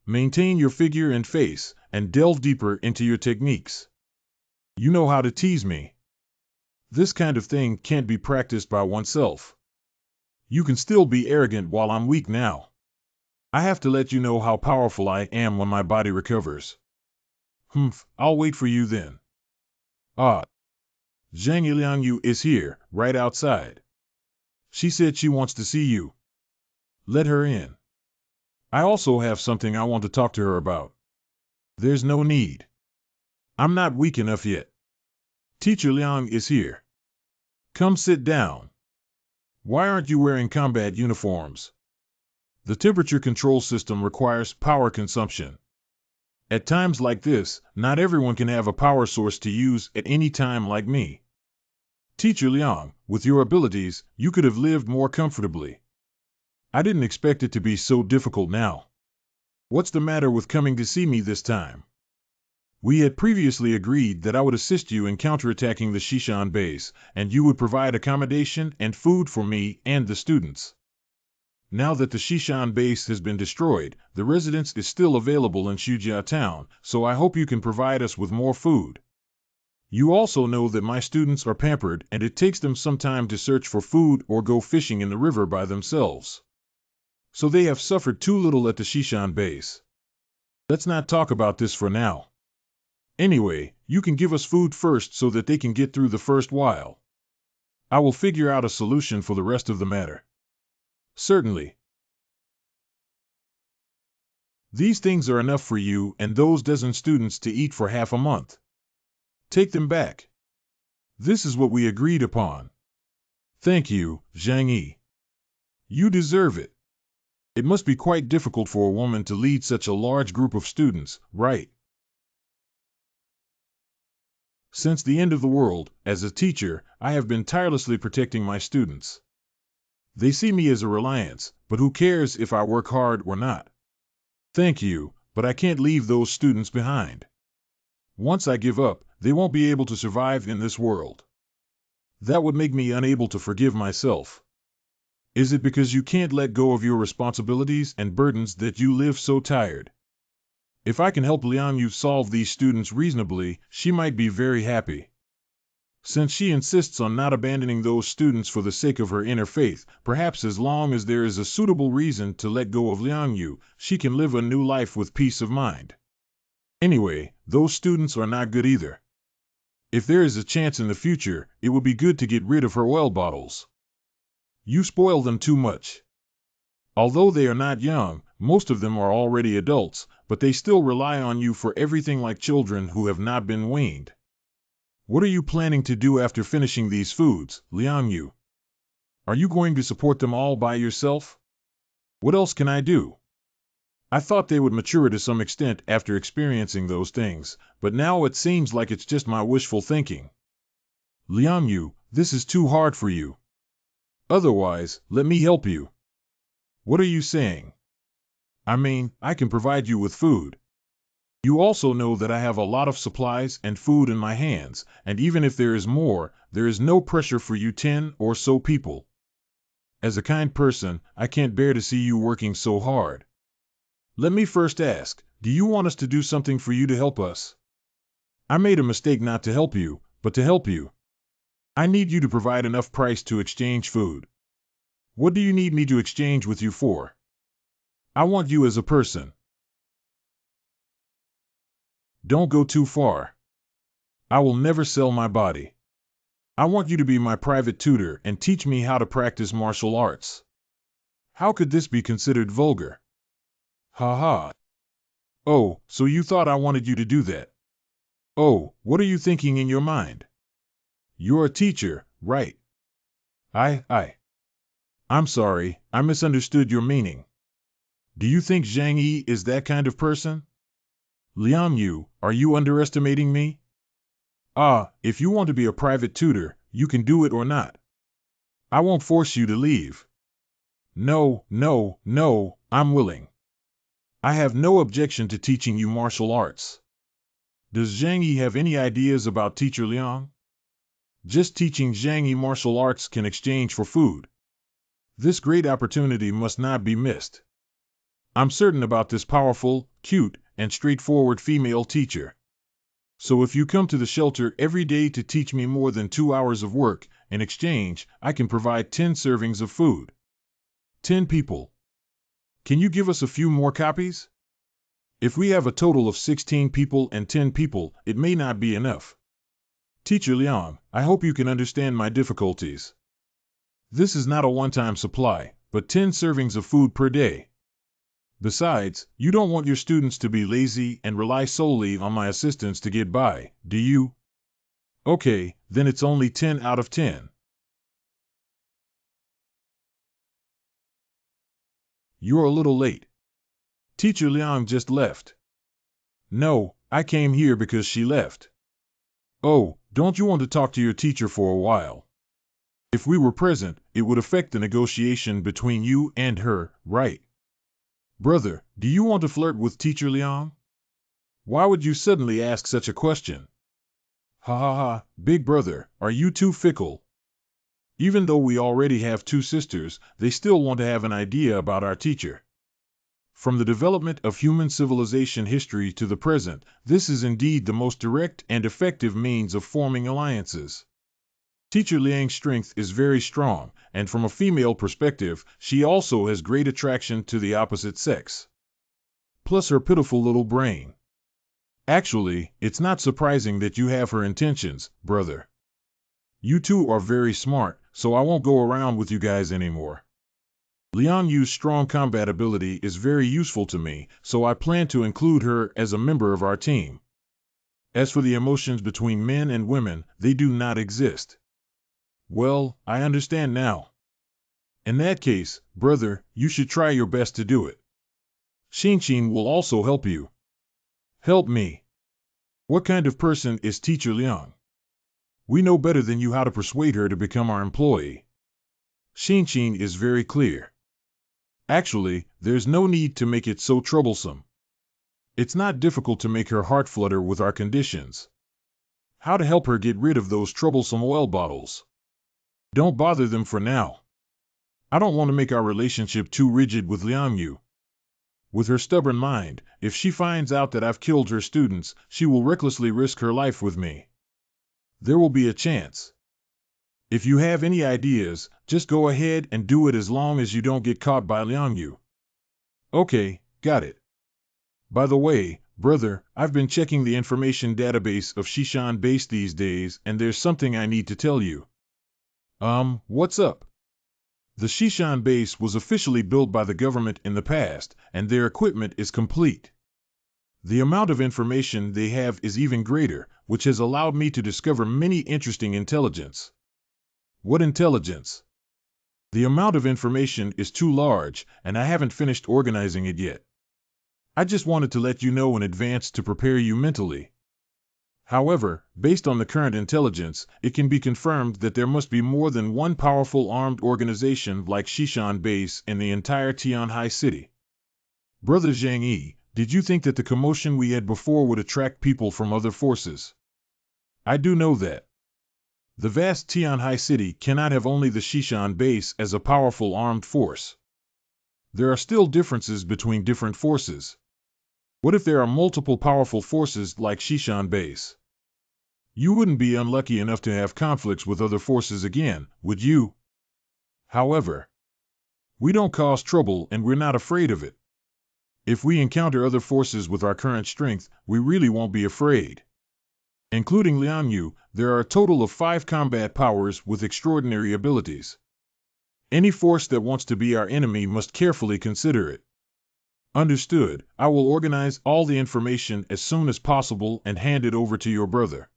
Maintain your figure and face, and delve deeper into your techniques. You know how to tease me. This kind of thing can't be practiced by oneself. You can still be arrogant while I'm weak now. I have to let you know how powerful I am when my body recovers. I'll wait for you then. Ah, Zhang Liangyu is here, right outside. She said she wants to see you. Let her in. I also have something I want to talk to her about. There's no need. I'm not weak enough yet. Teacher Liang is here. Come sit down. Why aren't you wearing combat uniforms? The temperature control system requires power consumption. At times like this, not everyone can have a power source to use at any time like me. Teacher Liang, with your abilities, you could have lived more comfortably. I didn't expect it to be so difficult now. What's the matter with coming to see me this time? We had previously agreed that I would assist you in counterattacking the Shishan base, and you would provide accommodation and food for me and the students. Now that the Shishan base has been destroyed, the residence is still available in Shujia town, so I hope you can provide us with more food. You also know that my students are pampered and it takes them some time to search for food or go fishing in the river by themselves. So they have suffered too little at the Shishan base. Let's not talk about this for now. Anyway, you can give us food first so that they can get through the first while. I will figure out a solution for the rest of the matter. Certainly. These things are enough for you and those dozen students to eat for half a month. Take them back. This is what we agreed upon. Thank you, Zhang Yi. You deserve it. It must be quite difficult for a woman to lead such a large group of students, right? Since the end of the world, as a teacher, I have been tirelessly protecting my students. They see me as a reliance, but who cares if I work hard or not? Thank you, but I can't leave those students behind. Once I give up, they won't be able to survive in this world. That would make me unable to forgive myself. Is it because you can't let go of your responsibilities and burdens that you live so tired? If I can help Liangyu solve these students reasonably, she might be very happy. Since she insists on not abandoning those students for the sake of her inner faith, perhaps as long as there is a suitable reason to let go of Liangyu, she can live a new life with peace of mind. Anyway, those students are not good either. If there is a chance in the future, it would be good to get rid of her oil bottles. You spoil them too much. Although they are not young, most of them are already adults, but they still rely on you for everything like children who have not been weaned. What are you planning to do after finishing these foods, Liangyu? Are you going to support them all by yourself? What else can I do? I thought they would mature to some extent after experiencing those things, but now it seems like it's just my wishful thinking. Liangyu, this is too hard for you. Otherwise, let me help you. What are you saying? I mean, I can provide you with food. You also know that I have a lot of supplies and food in my hands, and even if there is more, there is no pressure for you 10 or so people. As a kind person, I can't bear to see you working so hard. Let me first ask, do you want us to do something for you to help us? I made a mistake not to help you, but to help you. I need you to provide enough price to exchange food. What do you need me to exchange with you for? I want you as a person. Don't go too far. I will never sell my body. I want you to be my private tutor and teach me how to practice martial arts. How could this be considered vulgar? Ha ha. Oh, so you thought I wanted you to do that? Oh, what are you thinking in your mind? You're a teacher, right? I'm sorry, I misunderstood your meaning. Do you think Zhang Yi is that kind of person? Liang Yu, are you underestimating me? Ah, if you want to be a private tutor, you can do it or not. I won't force you to leave. No, I'm willing. I have no objection to teaching you martial arts. Does Zhang Yi have any ideas about Teacher Liang? Just teaching Zhang Yi martial arts can exchange for food. This great opportunity must not be missed. I'm certain about this powerful, cute, and straightforward female teacher. So if you come to the shelter every day to teach me more than 2 hours of work, in exchange, I can provide 10 servings of food. 10 people. Can you give us a few more copies? If we have a total of 16 people and 10 people, it may not be enough. Teacher Liang, I hope you can understand my difficulties. This is not a one-time supply, but 10 servings of food per day. Besides, you don't want your students to be lazy and rely solely on my assistance to get by, do you? Okay, then it's only 10 out of 10. You're a little late. Teacher Liang just left. No, I came here because she left. Oh, don't you want to talk to your teacher for a while? If we were present, it would affect the negotiation between you and her, right? Brother, do you want to flirt with Teacher Liang? Why would you suddenly ask such a question? Ha ha ha, big brother, are you too fickle? Even though we already have 2 sisters, they still want to have an idea about our teacher. From the development of human civilization history to the present, this is indeed the most direct and effective means of forming alliances. Teacher Liang's strength is very strong, and from a female perspective, she also has great attraction to the opposite sex. Plus her pitiful little brain. Actually, it's not surprising that you have her intentions, brother. You two are very smart, so I won't go around with you guys anymore. Liang Yu's strong combat ability is very useful to me, so I plan to include her as a member of our team. As for the emotions between men and women, they do not exist. Well, I understand now. In that case, brother, you should try your best to do it. Xin will also help you. Help me. What kind of person is Teacher Liang? We know better than you how to persuade her to become our employee. Xin is very clear. Actually, there's no need to make it so troublesome. It's not difficult to make her heart flutter with our conditions. How to help her get rid of those troublesome oil bottles? Don't bother them for now. I don't want to make our relationship too rigid with Liang Yu. With her stubborn mind, if she finds out that I've killed her students, she will recklessly risk her life with me. There will be a chance. If you have any ideas, just go ahead and do it as long as you don't get caught by Liang Yu. Okay, got it. By the way, brother, I've been checking the information database of Shishan Base these days, and there's something I need to tell you. What's up? The Shishan Base was officially built by the government in the past, and their equipment is complete. The amount of information they have is even greater, which has allowed me to discover many interesting intelligence. What intelligence? The amount of information is too large, and I haven't finished organizing it yet. I just wanted to let you know in advance to prepare you mentally. However, based on the current intelligence, it can be confirmed that there must be more than one powerful armed organization like Shishan Base in the entire Tianhai city. Brother Zhang Yi, did you think that the commotion we had before would attract people from other forces? I do know that. The vast Tianhai city cannot have only the Shishan Base as a powerful armed force. There are still differences between different forces. What if there are multiple powerful forces like Shishan Base? You wouldn't be unlucky enough to have conflicts with other forces again, would you? However, We don't cause trouble and we're not afraid of it. If we encounter other forces with our current strength, we really won't be afraid. Including Liang Yu, there are a total of 5 combat powers with extraordinary abilities. Any force that wants to be our enemy must carefully consider it. Understood. I will organize all the information as soon as possible and hand it over to your brother.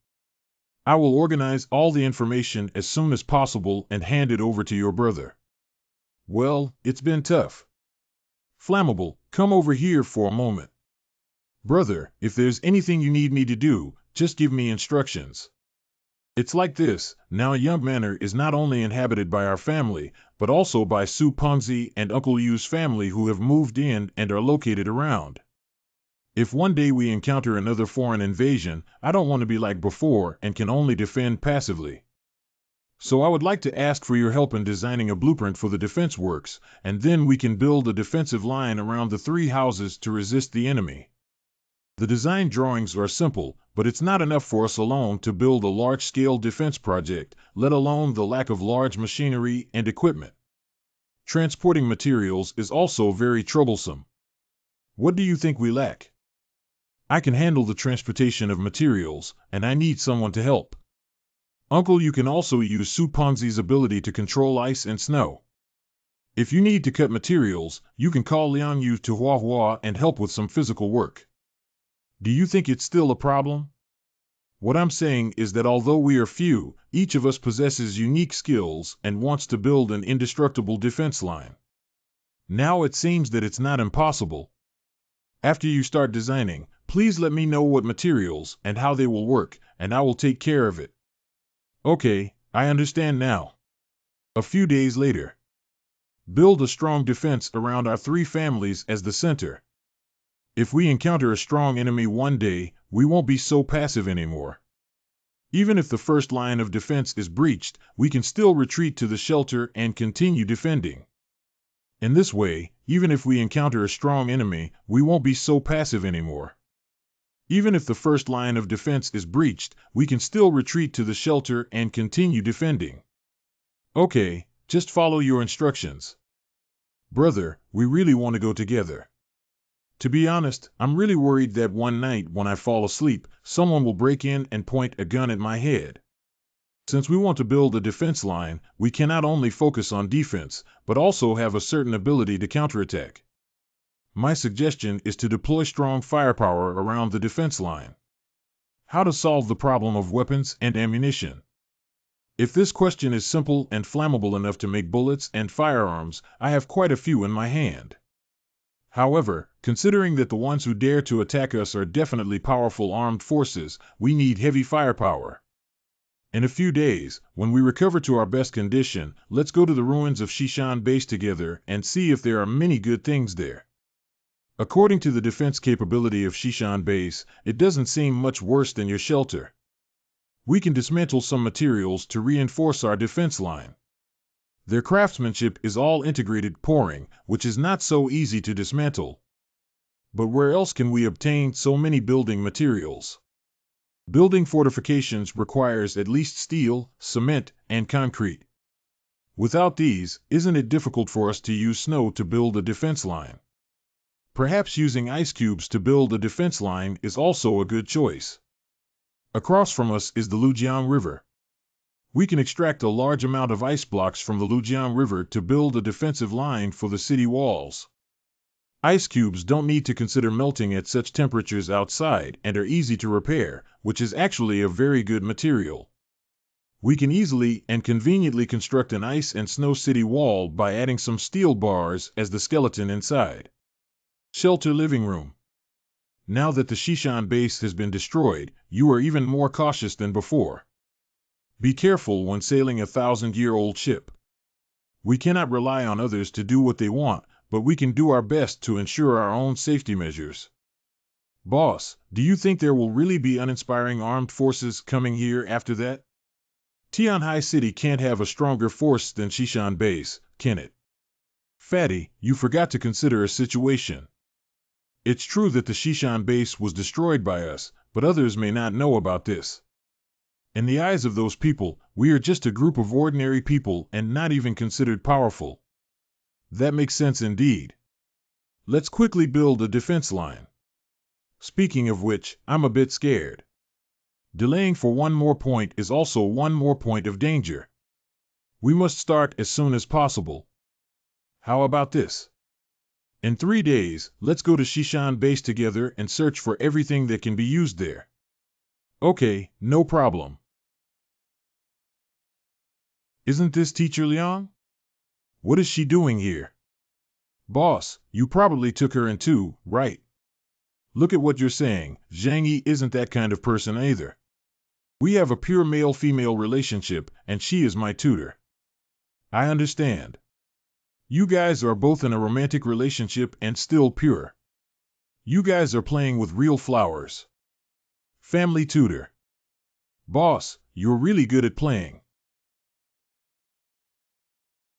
I will organize all the information as soon as possible and hand it over to your brother. Well, it's been tough. Flammable, come over here for a moment. Brother, if there's anything you need me to do, just give me instructions. It's like this, now Young Manor is not only inhabited by our family, but also by Su Pengzi and Uncle Yu's family who have moved in and are located around. If one day we encounter another foreign invasion, I don't want to be like before and can only defend passively. So I would like to ask for your help in designing a blueprint for the defense works, and then we can build a defensive line around the 3 houses to resist the enemy. The design drawings are simple, but it's not enough for us alone to build a large-scale defense project, let alone the lack of large machinery and equipment. Transporting materials is also very troublesome. What do you think we lack? I can handle the transportation of materials, and I need someone to help. Uncle, you can also use Su Pengzi's ability to control ice and snow. If you need to cut materials, you can call Liang Yu to Hua Hua and help with some physical work. Do you think it's still a problem? What I'm saying is that although we are few, each of us possesses unique skills and wants to build an indestructible defense line. Now it seems that it's not impossible. After you start designing, please let me know what materials and how they will work, and I will take care of it. Okay, I understand now. A few days later. Build a strong defense around our 3 families as the center. If we encounter a strong enemy one day, we won't be so passive anymore. Even if the first line of defense is breached, we can still retreat to the shelter and continue defending. In this way, even if we encounter a strong enemy, we won't be so passive anymore. Even if the first line of defense is breached, we can still retreat to the shelter and continue defending. Okay, just follow your instructions. Brother, we really want to go together. To be honest, I'm really worried that one night when I fall asleep, someone will break in and point a gun at my head. Since we want to build a defense line, we cannot only focus on defense, but also have a certain ability to counterattack. My suggestion is to deploy strong firepower around the defense line. How to solve the problem of weapons and ammunition? If this question is simple and flammable enough to make bullets and firearms, I have quite a few in my hand. However, considering that the ones who dare to attack us are definitely powerful armed forces, we need heavy firepower. In a few days, when we recover to our best condition, let's go to the ruins of Shishan Base together and see if there are many good things there. According to the defense capability of Shishan Base, it doesn't seem much worse than your shelter. We can dismantle some materials to reinforce our defense line. Their craftsmanship is all integrated pouring, which is not so easy to dismantle. But where else can we obtain so many building materials? Building fortifications requires at least steel, cement, and concrete. Without these, isn't it difficult for us to use snow to build a defense line? Perhaps using ice cubes to build a defense line is also a good choice. Across from us is the Lujiang River. We can extract a large amount of ice blocks from the Lujiang River to build a defensive line for the city walls. Ice cubes don't need to consider melting at such temperatures outside and are easy to repair, which is actually a very good material. We can easily and conveniently construct an ice and snow city wall by adding some steel bars as the skeleton inside. Shelter living room. Now that the Shishan base has been destroyed, you are even more cautious than before. Be careful when sailing a 1,000-year-old ship. We cannot rely on others to do what they want, but we can do our best to ensure our own safety measures. Boss, do you think there will really be uninspiring armed forces coming here after that? Tianhai City can't have a stronger force than Shishan Base, can it? Fatty, you forgot to consider a situation. It's true that the Shishan Base was destroyed by us, but others may not know about this. In the eyes of those people, we are just a group of ordinary people and not even considered powerful. That makes sense indeed. Let's quickly build a defense line. Speaking of which, I'm a bit scared. Delaying for one more point is also one more point of danger. We must start as soon as possible. How about this? In 3 days, let's go to Shishan base together and search for everything that can be used there. Okay, no problem. Isn't this Teacher Liang? What is she doing here? Boss, you probably took her in too, right? Look at what you're saying. Zhang Yi isn't that kind of person either. We have a pure male-female relationship, and she is my tutor. I understand. You guys are both in a romantic relationship and still pure. You guys are playing with real flowers. Family tutor. Boss, you're really good at playing.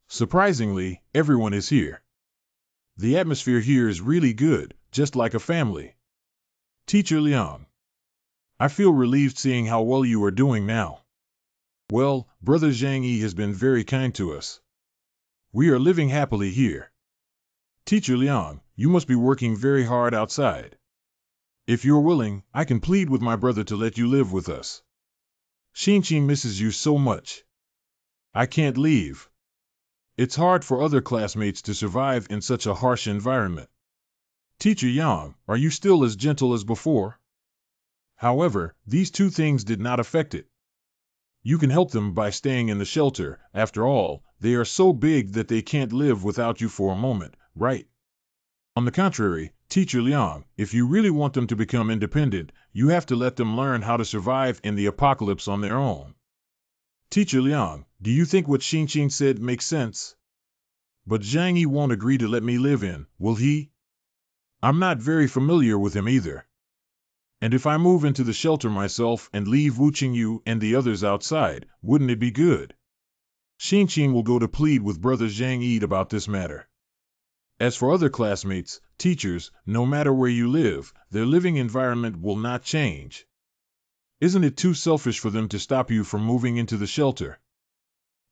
Surprisingly, everyone is here. The atmosphere here is really good, just like a family. Teacher Liang. I feel relieved seeing how well you are doing now. Well, Brother Zhang Yi has been very kind to us. We are living happily here. Teacher Liang, you must be working very hard outside. If you're willing, I can plead with my brother to let you live with us. Xinqin misses you so much. I can't leave. It's hard for other classmates to survive in such a harsh environment. Teacher Yang, are you still as gentle as before? However, these two things did not affect it. You can help them by staying in the shelter. After all, they are so big that they can't live without you for a moment, right? On the contrary, Teacher Liang, if you really want them to become independent, you have to let them learn how to survive in the apocalypse on their own. Teacher Liang, do you think what Xinqin said makes sense? But Zhang Yi won't agree to let me live in, will he? I'm not very familiar with him either. And if I move into the shelter myself and leave Wu Qingyu and the others outside, wouldn't it be good? Xinqin will go to plead with Brother Zhang Yi about this matter. As for other classmates, teachers, no matter where you live, their living environment will not change. Isn't it too selfish for them to stop you from moving into the shelter?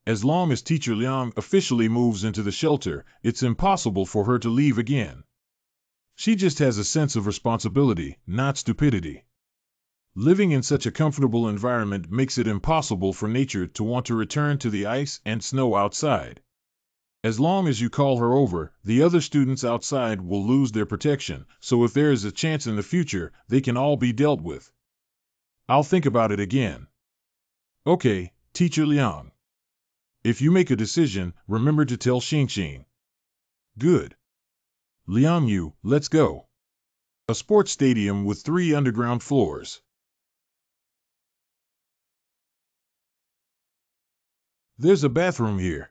As long as Teacher Liang officially moves into the shelter, it's impossible for her to leave again. She just has a sense of responsibility, not stupidity. Living in such a comfortable environment makes it impossible for nature to want to return to the ice and snow outside. As long as you call her over, the other students outside will lose their protection, so if there is a chance in the future, they can all be dealt with. I'll think about it again. Okay, Teacher Liang. If you make a decision, remember to tell Xinqin. Good. Liang Yu, let's go. A sports stadium with 3 underground floors. There's a bathroom here.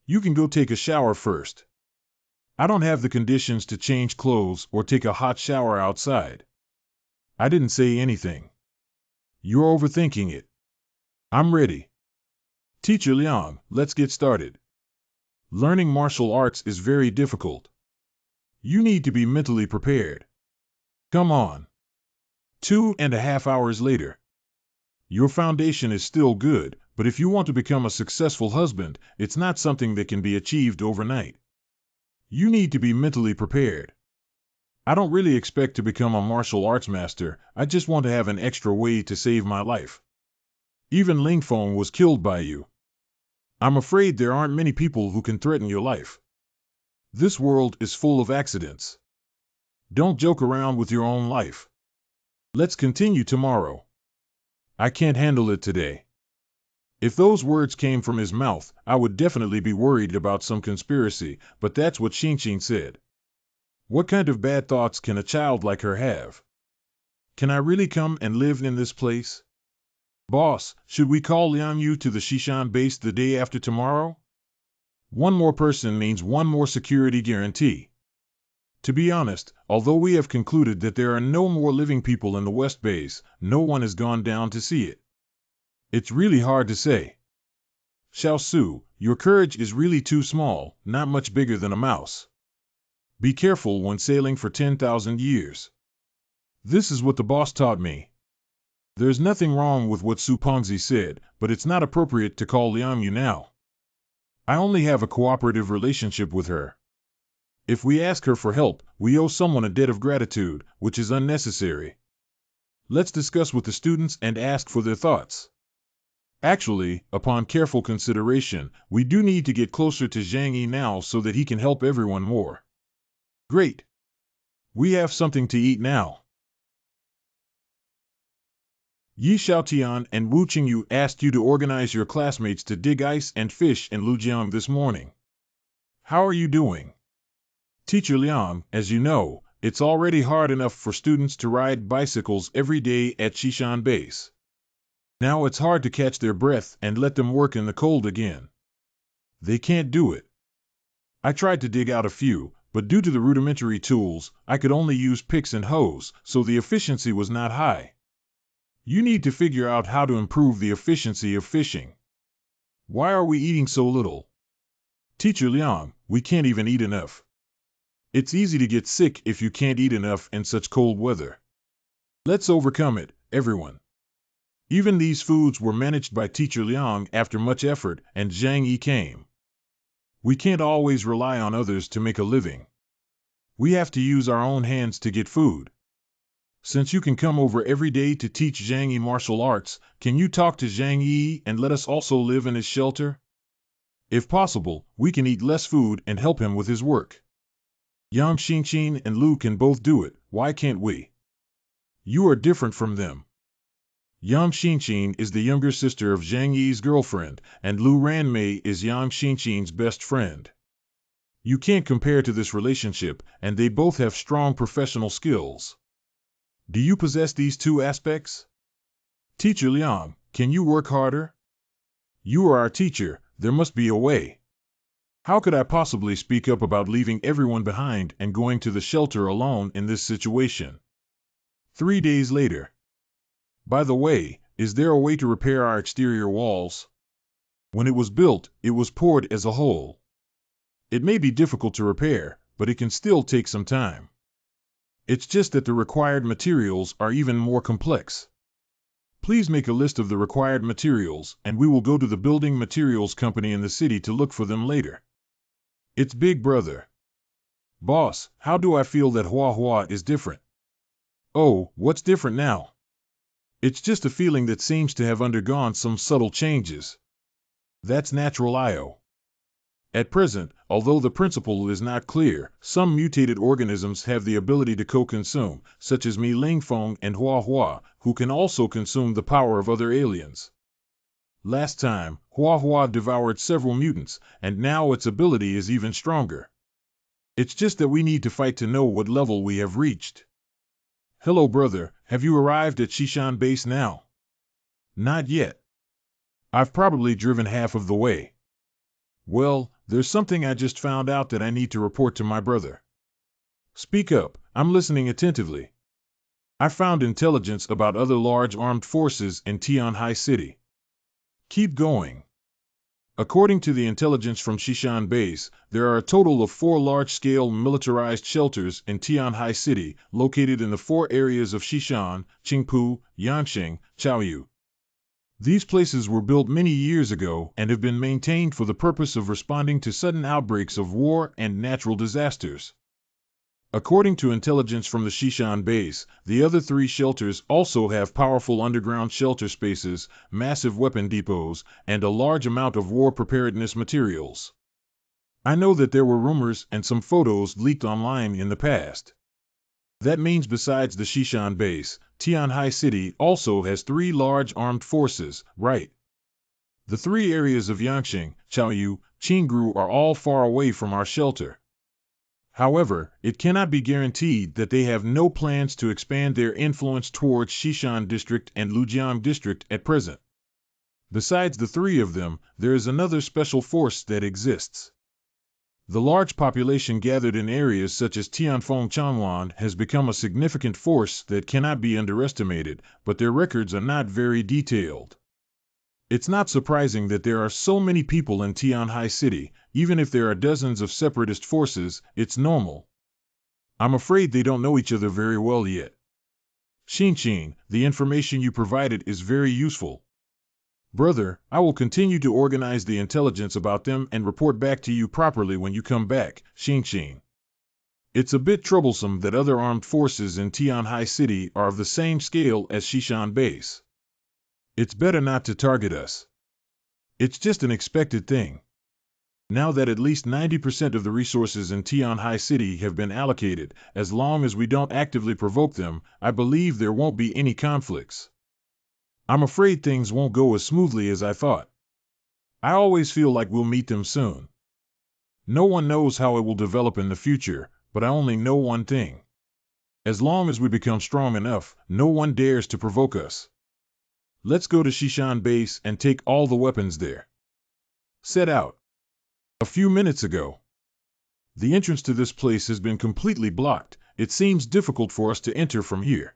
You can go take a shower first. I don't have the conditions to change clothes or take a hot shower outside. I didn't say anything. You're overthinking it. I'm ready. Teacher Liang, let's get started. Learning martial arts is very difficult. You need to be mentally prepared. Come on. 2.5 hours later. Your foundation is still good, but if you want to become a successful husband, it's not something that can be achieved overnight. You need to be mentally prepared. I don't really expect to become a martial arts master, I just want to have an extra way to save my life. Even Ling Feng was killed by you. I'm afraid there aren't many people who can threaten your life. This world is full of accidents. Don't joke around with your own life. Let's continue tomorrow. I can't handle it today. If those words came from his mouth, I would definitely be worried about some conspiracy, but that's what Xinqin said. What kind of bad thoughts can a child like her have? Can I really come and live in this place? Boss, should we call Liang Yu to the Shishan base the day after tomorrow? One more person means one more security guarantee. To be honest, although we have concluded that there are no more living people in the West Base, no one has gone down to see it. It's really hard to say. Xiao Su, your courage is really too small, not much bigger than a mouse. Be careful when sailing for 10,000 years. This is what the boss taught me. There's nothing wrong with what Su Pengzi said, but it's not appropriate to call Liang Yu now. I only have a cooperative relationship with her. If we ask her for help, we owe someone a debt of gratitude, which is unnecessary. Let's discuss with the students and ask for their thoughts. Actually, upon careful consideration, we do need to get closer to Zhang Yi now so that he can help everyone more. Great. We have something to eat now. Yi Xiaotian and Wu Qingyu asked you to organize your classmates to dig ice and fish in Lujiang this morning. How are you doing? Teacher Liang, as you know, it's already hard enough for students to ride bicycles every day at Xishan Base. Now it's hard to catch their breath and let them work in the cold again. They can't do it. I tried to dig out a few, but due to the rudimentary tools, I could only use picks and hoes, so the efficiency was not high. You need to figure out how to improve the efficiency of fishing. Why are we eating so little? Teacher Liang, we can't even eat enough. It's easy to get sick if you can't eat enough in such cold weather. Let's overcome it, everyone. Even these foods were managed by Teacher Liang after much effort, and Zhang Yi came. We can't always rely on others to make a living. We have to use our own hands to get food. Since you can come over every day to teach Zhang Yi martial arts, can you talk to Zhang Yi and let us also live in his shelter? If possible, we can eat less food and help him with his work. Yang Xingqin and Lu can both do it, why can't we? You are different from them. Yang Xingqin is the younger sister of Zhang Yi's girlfriend, and Lu Ranmei is Yang Xingqin's best friend. You can't compare to this relationship, and they both have strong professional skills. Do you possess these two aspects? Teacher Liang, can you work harder? You are our teacher, there must be a way. How could I possibly speak up about leaving everyone behind and going to the shelter alone in this situation? 3 days later. By the way, is there a way to repair our exterior walls? When it was built, it was poured as a whole. It may be difficult to repair, but it can still take some time. It's just that the required materials are even more complex. Please make a list of the required materials, and we will go to the building materials company in the city to look for them later. It's Big Brother. Boss, how do I feel that Hua Hua is different? Oh, what's different now? It's just a feeling that seems to have undergone some subtle changes. That's natural IO. At present, although the principle is not clear, some mutated organisms have the ability to co-consume, such as Mi Lingfeng and Hua Hua, who can also consume the power of other aliens. Last time, Hua Hua devoured several mutants, and now its ability is even stronger. It's just that we need to fight to know what level we have reached. Hello brother, have you arrived at Xishan Base now? Not yet. I've probably driven half of the way. Well, there's something I just found out that I need to report to my brother. Speak up, I'm listening attentively. I found intelligence about other large armed forces in Tianhai City. Keep going. According to the intelligence from Xishan Base, there are a total of 4 large-scale militarized shelters in Tianhai City, located in the 4 areas of Xishan, Qingpu, Yanqing, Chaoyu. These places were built many years ago and have been maintained for the purpose of responding to sudden outbreaks of war and natural disasters. According to intelligence from the Xishan Base, the other 3 shelters also have powerful underground shelter spaces, massive weapon depots, and a large amount of war preparedness materials. I know that there were rumors and some photos leaked online in the past. That means besides the Xishan Base, Tianhai City also has 3 large armed forces, right? The 3 areas of Yanqing, Chaoyu, Qingru are all far away from our shelter. However, it cannot be guaranteed that they have no plans to expand their influence towards Xishan District and Lujiang District at present. Besides the 3 of them, there is another special force that exists. The large population gathered in areas such as Tianfeng Changwan has become a significant force that cannot be underestimated, but their records are not very detailed. It's not surprising that there are so many people in Tianhai City, even if there are dozens of separatist forces, it's normal. I'm afraid they don't know each other very well yet. Xinqin, the information you provided is very useful. Brother, I will continue to organize the intelligence about them and report back to you properly when you come back, Xing. It's a bit troublesome that other armed forces in Tianhai City are of the same scale as Shishan Base. It's better not to target us. It's just an expected thing. Now that at least 90% of the resources in Tianhai City have been allocated, as long as we don't actively provoke them, I believe there won't be any conflicts. I'm afraid things won't go as smoothly as I thought. I always feel like we'll meet them soon. No one knows how it will develop in the future, but I only know one thing. As long as we become strong enough, no one dares to provoke us. Let's go to Shishan Base and take all the weapons there. Set out. A few minutes ago. The entrance to this place has been completely blocked. It seems difficult for us to enter from here.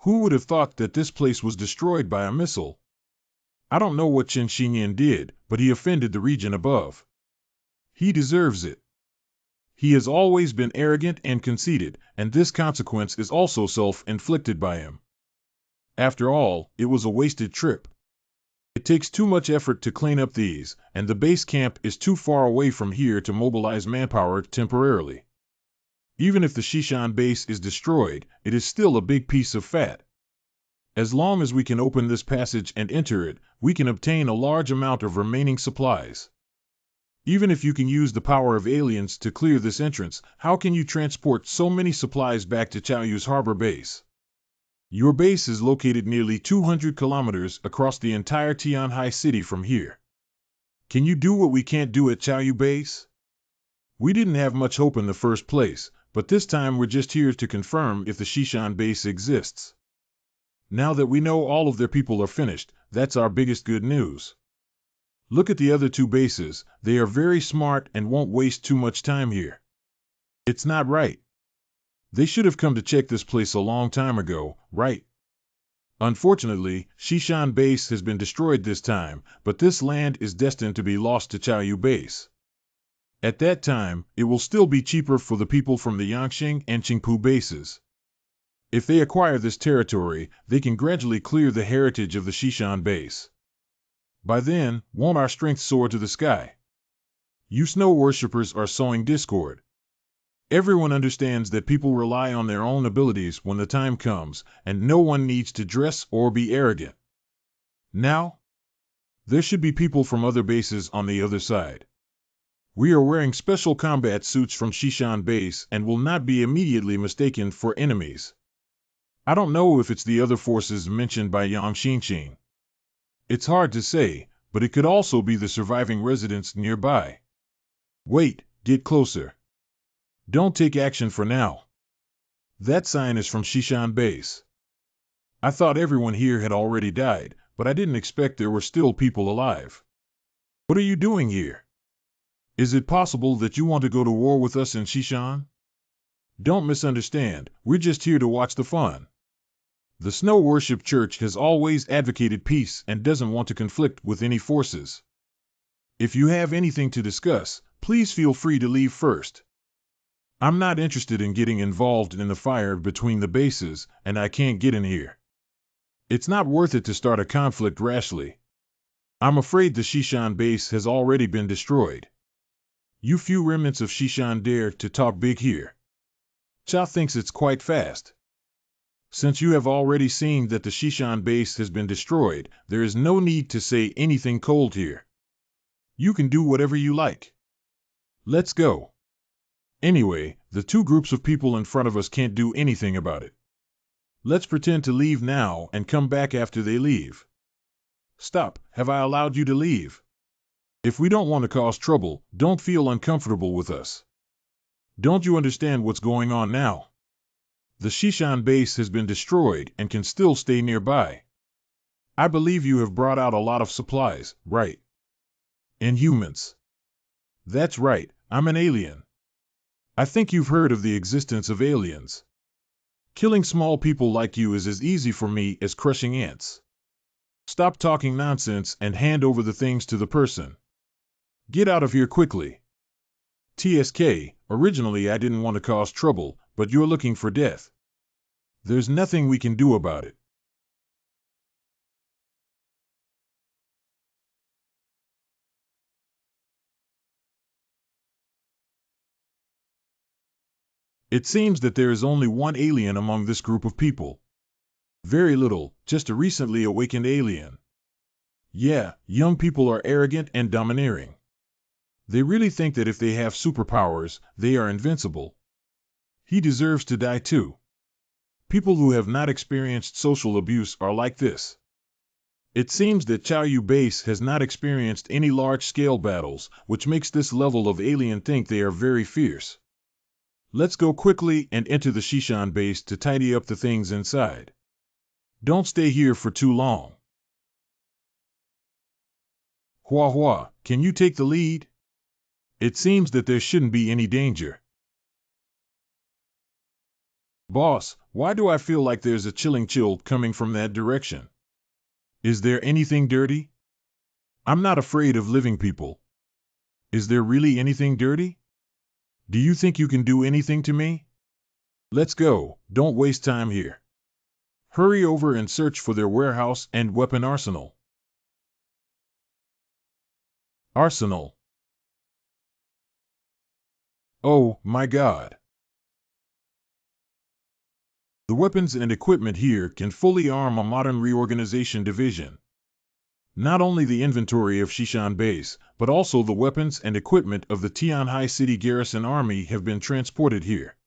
Who would have thought that this place was destroyed by a missile? I don't know what Chen Xinyan did, but he offended the region above. He deserves it. He has always been arrogant and conceited, and this consequence is also self-inflicted by him. After all, it was a wasted trip. It takes too much effort to clean up these, and the base camp is too far away from here to mobilize manpower temporarily. Even if the Shishan base is destroyed, it is still a big piece of fat. As long as we can open this passage and enter it, we can obtain a large amount of remaining supplies. Even if you can use the power of aliens to clear this entrance, how can you transport so many supplies back to Chaoyu's harbor base? Your base is located nearly 200 kilometers across the entire Tianhai City from here. Can you do what we can't do at Chaoyu base? We didn't have much hope in the first place, but this time we're just here to confirm if the Shishan base exists. Now that we know all of their people are finished, that's our biggest good news. Look at the other two bases, they are very smart and won't waste too much time here. It's not right. They should have come to check this place a long time ago, right? Unfortunately, Shishan base has been destroyed this time, but this land is destined to be lost to Chaoyu base. At that time, it will still be cheaper for the people from the Yangqing and Qingpu bases. If they acquire this territory, they can gradually clear the heritage of the Shishan base. By then, won't our strength soar to the sky? You snow worshippers are sowing discord. Everyone understands that people rely on their own abilities when the time comes, and no one needs to dress or be arrogant. Now, there should be people from other bases on the other side. We are wearing special combat suits from Shishan base and will not be immediately mistaken for enemies. I don't know if it's the other forces mentioned by Yang Xinqing. It's hard to say, but it could also be the surviving residents nearby. Wait, get closer. Don't take action for now. That sign is from Shishan base. I thought everyone here had already died, but I didn't expect there were still people alive. What are you doing here? Is it possible that you want to go to war with us in Shishan? Don't misunderstand, we're just here to watch the fun. The Snow Worship Church has always advocated peace and doesn't want to conflict with any forces. If you have anything to discuss, please feel free to leave first. I'm not interested in getting involved in the fire between the bases, and I can't get in here. It's not worth it to start a conflict rashly. I'm afraid the Shishan base has already been destroyed. You few remnants of Shishan dare to talk big here. Cha thinks it's quite fast. Since you have already seen that the Shishan base has been destroyed, there is no need to say anything cold here. You can do whatever you like. Let's go. Anyway, the two groups of people in front of us can't do anything about it. Let's pretend to leave now and come back after they leave. Stop, have I allowed you to leave? If we don't want to cause trouble, don't feel uncomfortable with us. Don't you understand what's going on now? The Shishan base has been destroyed and can still stay nearby. I believe you have brought out a lot of supplies, right? Inhumans. That's right, I'm an alien. I think you've heard of the existence of aliens. Killing small people like you is as easy for me as crushing ants. Stop talking nonsense and hand over the things to the person. Get out of here quickly. TSK, originally I didn't want to cause trouble, but you're looking for death. There's nothing we can do about it. It seems that there is only one alien among this group of people. Very little, just a recently awakened alien. Yeah, young people are arrogant and domineering. They really think that if they have superpowers, they are invincible. He deserves to die too. People who have not experienced social abuse are like this. It seems that Chow Yu base has not experienced any large-scale battles, which makes this level of alien think they are very fierce. Let's go quickly and enter the Shishan base to tidy up the things inside. Don't stay here for too long. Hua Hua, can you take the lead? It seems that there shouldn't be any danger. Boss, why do I feel like there's a chilling chill coming from that direction? Is there anything dirty? I'm not afraid of living people. Is there really anything dirty? Do you think you can do anything to me? Let's go, don't waste time here. Hurry over and search for their warehouse and weapon arsenal. Arsenal. Oh, my God. The weapons and equipment here can fully arm a modern reorganization division. Not only the inventory of Shishan Base, but also the weapons and equipment of the Tianhai City Garrison Army have been transported here.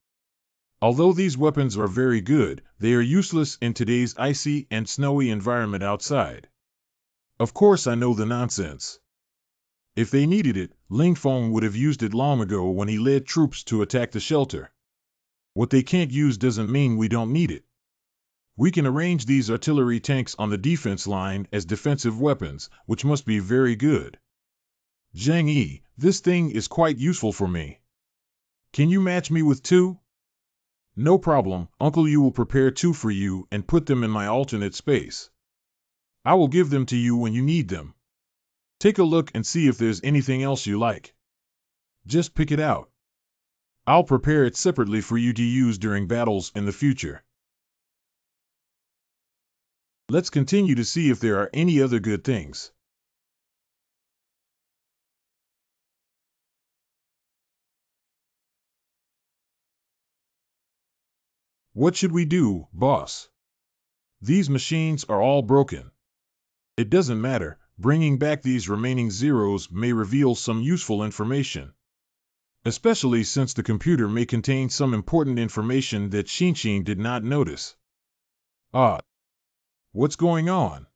Although these weapons are very good, they are useless in today's icy and snowy environment outside. Of course I know the nonsense. If they needed it, Ling Feng would have used it long ago when he led troops to attack the shelter. What they can't use doesn't mean we don't need it. We can arrange these artillery tanks on the defense line as defensive weapons, which must be very good. Zhang Yi, this thing is quite useful for me. Can you match me with 2? No problem, Uncle Yu will prepare 2 for you and put them in my alternate space. I will give them to you when you need them. Take a look and see if there's anything else you like. Just pick it out. I'll prepare it separately for you to use during battles in the future. Let's continue to see if there are any other good things. What should we do, boss? These machines are all broken. It doesn't matter, bringing back these remaining zeros may reveal some useful information. Especially since the computer may contain some important information that Shinshin did not notice. Ah. What's going on?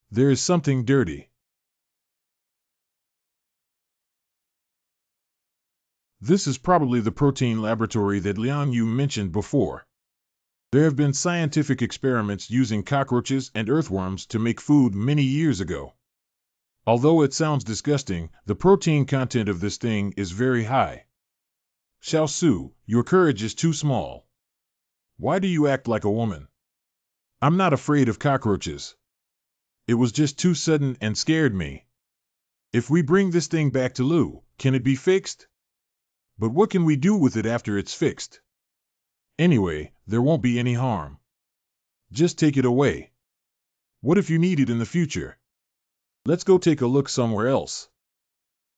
There is something dirty. This is probably the protein laboratory that Liang Yu mentioned before. There have been scientific experiments using cockroaches and earthworms to make food many years ago. Although it sounds disgusting, the protein content of this thing is very high. Xiao Su, your courage is too small. Why do you act like a woman? I'm not afraid of cockroaches. It was just too sudden and scared me. If we bring this thing back to Lu, can it be fixed? But what can we do with it after it's fixed? Anyway, there won't be any harm. Just take it away. What if you need it in the future? Let's go take a look somewhere else.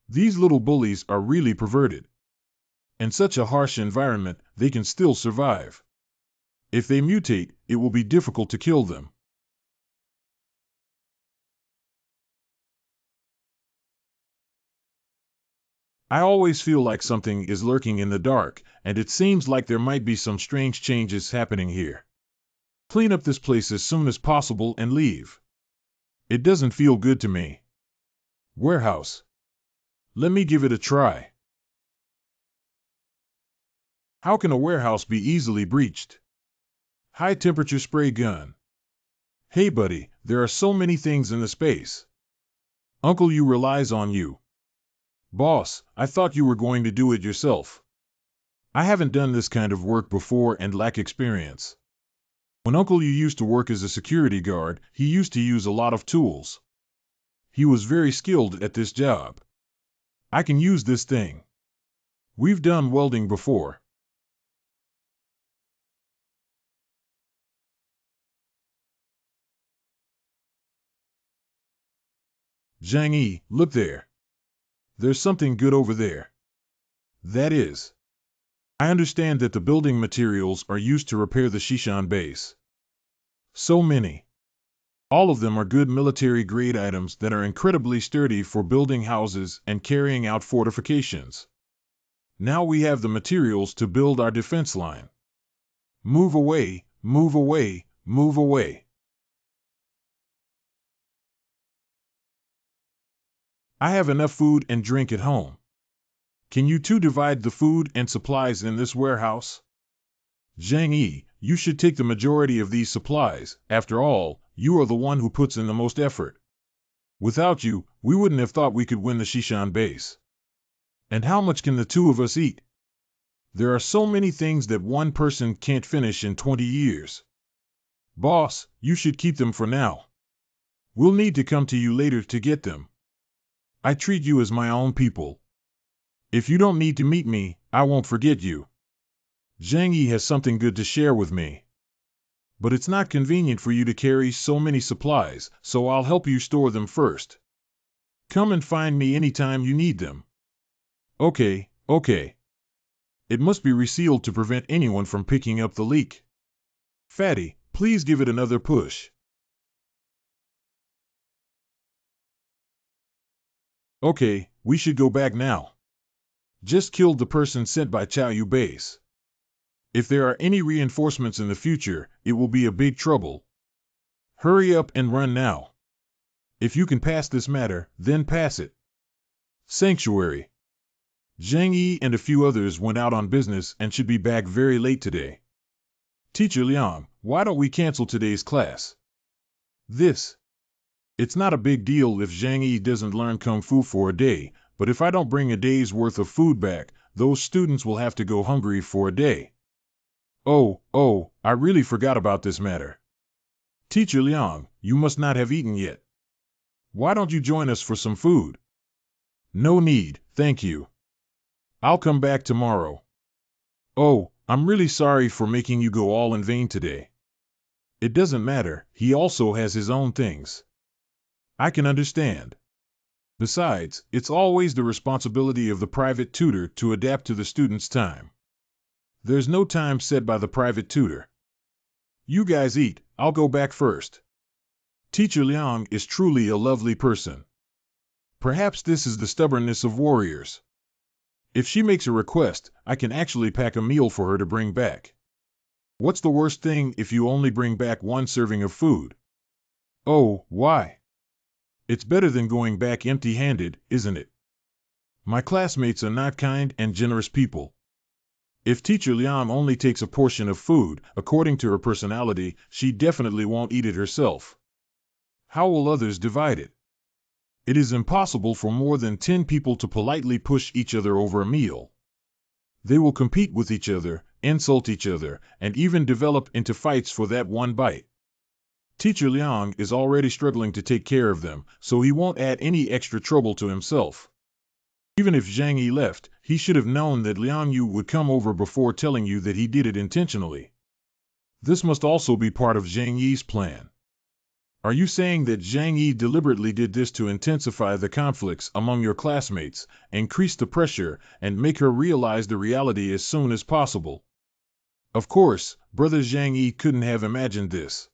These little bullies are really perverted. In such a harsh environment, they can still survive. If they mutate, it will be difficult to kill them. I always feel like something is lurking in the dark, and it seems like there might be some strange changes happening here. Clean up this place as soon as possible and leave. It doesn't feel good to me. Warehouse. Let me give it a try. How can a warehouse be easily breached? High temperature spray gun. Hey buddy, there are so many things in the space. Uncle Yu relies on you. Boss, I thought you were going to do it yourself. I haven't done this kind of work before and lack experience. When Uncle Yu used to work as a security guard, he used to use a lot of tools. He was very skilled at this job. I can use this thing. We've done welding before. Zhang Yi, look there. There's something good over there. That is. I understand that the building materials are used to repair the Shishan base. So many. All of them are good military-grade items that are incredibly sturdy for building houses and carrying out fortifications. Now we have the materials to build our defense line. Move away, move away, move away. I have enough food and drink at home. Can you two divide the food and supplies in this warehouse? Zhang Yi, you should take the majority of these supplies. After all, you are the one who puts in the most effort. Without you, we wouldn't have thought we could win the Shishan base. And how much can the two of us eat? There are so many things that one person can't finish in 20 years. Boss, you should keep them for now. We'll need to come to you later to get them. I treat you as my own people. If you don't need to meet me, I won't forget you. Zhang Yi has something good to share with me. But it's not convenient for you to carry so many supplies, so I'll help you store them first. Come and find me anytime you need them. Okay, okay. It must be resealed to prevent anyone from picking up the leak. Fatty, please give it another push. Okay, we should go back now. Just killed the person sent by Chao Yu base. If there are any reinforcements in the future, it will be a big trouble. Hurry up and run now. If you can pass this matter, then pass it. Sanctuary. Zhang Yi and a few others went out on business and should be back very late today. Teacher Liang, why don't we cancel today's class? It's not a big deal if Zhang Yi doesn't learn Kung Fu for a day, but if I don't bring a day's worth of food back, those students will have to go hungry for a day. Oh, I really forgot about this matter. Teacher Liang, you must not have eaten yet. Why don't you join us for some food? No need, thank you. I'll come back tomorrow. Oh, I'm really sorry for making you go all in vain today. It doesn't matter, he also has his own things. I can understand. Besides, it's always the responsibility of the private tutor to adapt to the student's time. There's no time set by the private tutor. You guys eat, I'll go back first. Teacher Liang is truly a lovely person. Perhaps this is the stubbornness of warriors. If she makes a request, I can actually pack a meal for her to bring back. What's the worst thing if you only bring back one serving of food? Oh, why? It's better than going back empty-handed, isn't it? My classmates are not kind and generous people. If Teacher Liang only takes a portion of food, according to her personality, she definitely won't eat it herself. How will others divide it? It is impossible for more than 10 people to politely push each other over a meal. They will compete with each other, insult each other, and even develop into fights for that one bite. Teacher Liang is already struggling to take care of them, so he won't add any extra trouble to himself. Even if Zhang Yi left, he should have known that Liang Yu would come over before telling you that he did it intentionally. This must also be part of Zhang Yi's plan. Are you saying that Zhang Yi deliberately did this to intensify the conflicts among your classmates, increase the pressure, and make her realize the reality as soon as possible? Of course, Brother Zhang Yi couldn't have imagined this.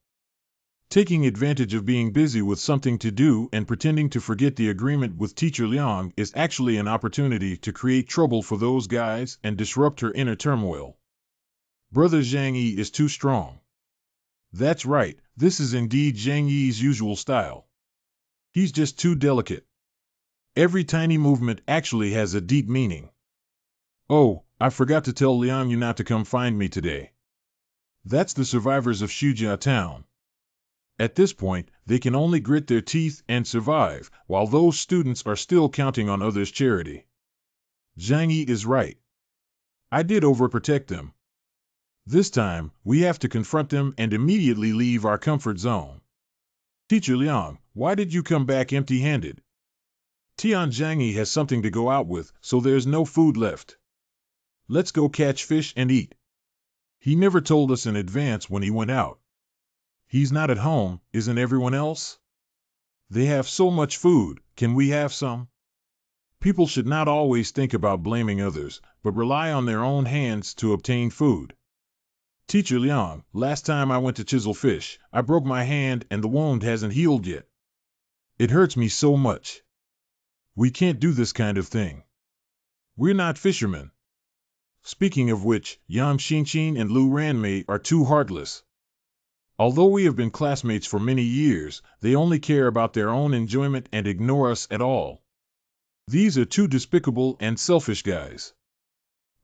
Taking advantage of being busy with something to do and pretending to forget the agreement with Teacher Liang is actually an opportunity to create trouble for those guys and disrupt her inner turmoil. Brother Zhang Yi is too strong. That's right, this is indeed Zhang Yi's usual style. He's just too delicate. Every tiny movement actually has a deep meaning. Oh, I forgot to tell Liang Yu not to come find me today. That's the survivors of Shujia Town. At this point, they can only grit their teeth and survive, while those students are still counting on others' charity. Zhang Yi is right. I did overprotect them. This time, we have to confront them and immediately leave our comfort zone. Teacher Liang, why did you come back empty-handed? Tian Zhang Yi has something to go out with, so there's no food left. Let's go catch fish and eat. He never told us in advance when he went out. He's not at home, isn't everyone else? They have so much food, can we have some? People should not always think about blaming others, but rely on their own hands to obtain food. Teacher Liang, last time I went to chisel fish, I broke my hand and the wound hasn't healed yet. It hurts me so much. We can't do this kind of thing. We're not fishermen. Speaking of which, Yang Xinqin and Lu Ranmei are too heartless. Although we have been classmates for many years, they only care about their own enjoyment and ignore us at all. These are two despicable and selfish guys.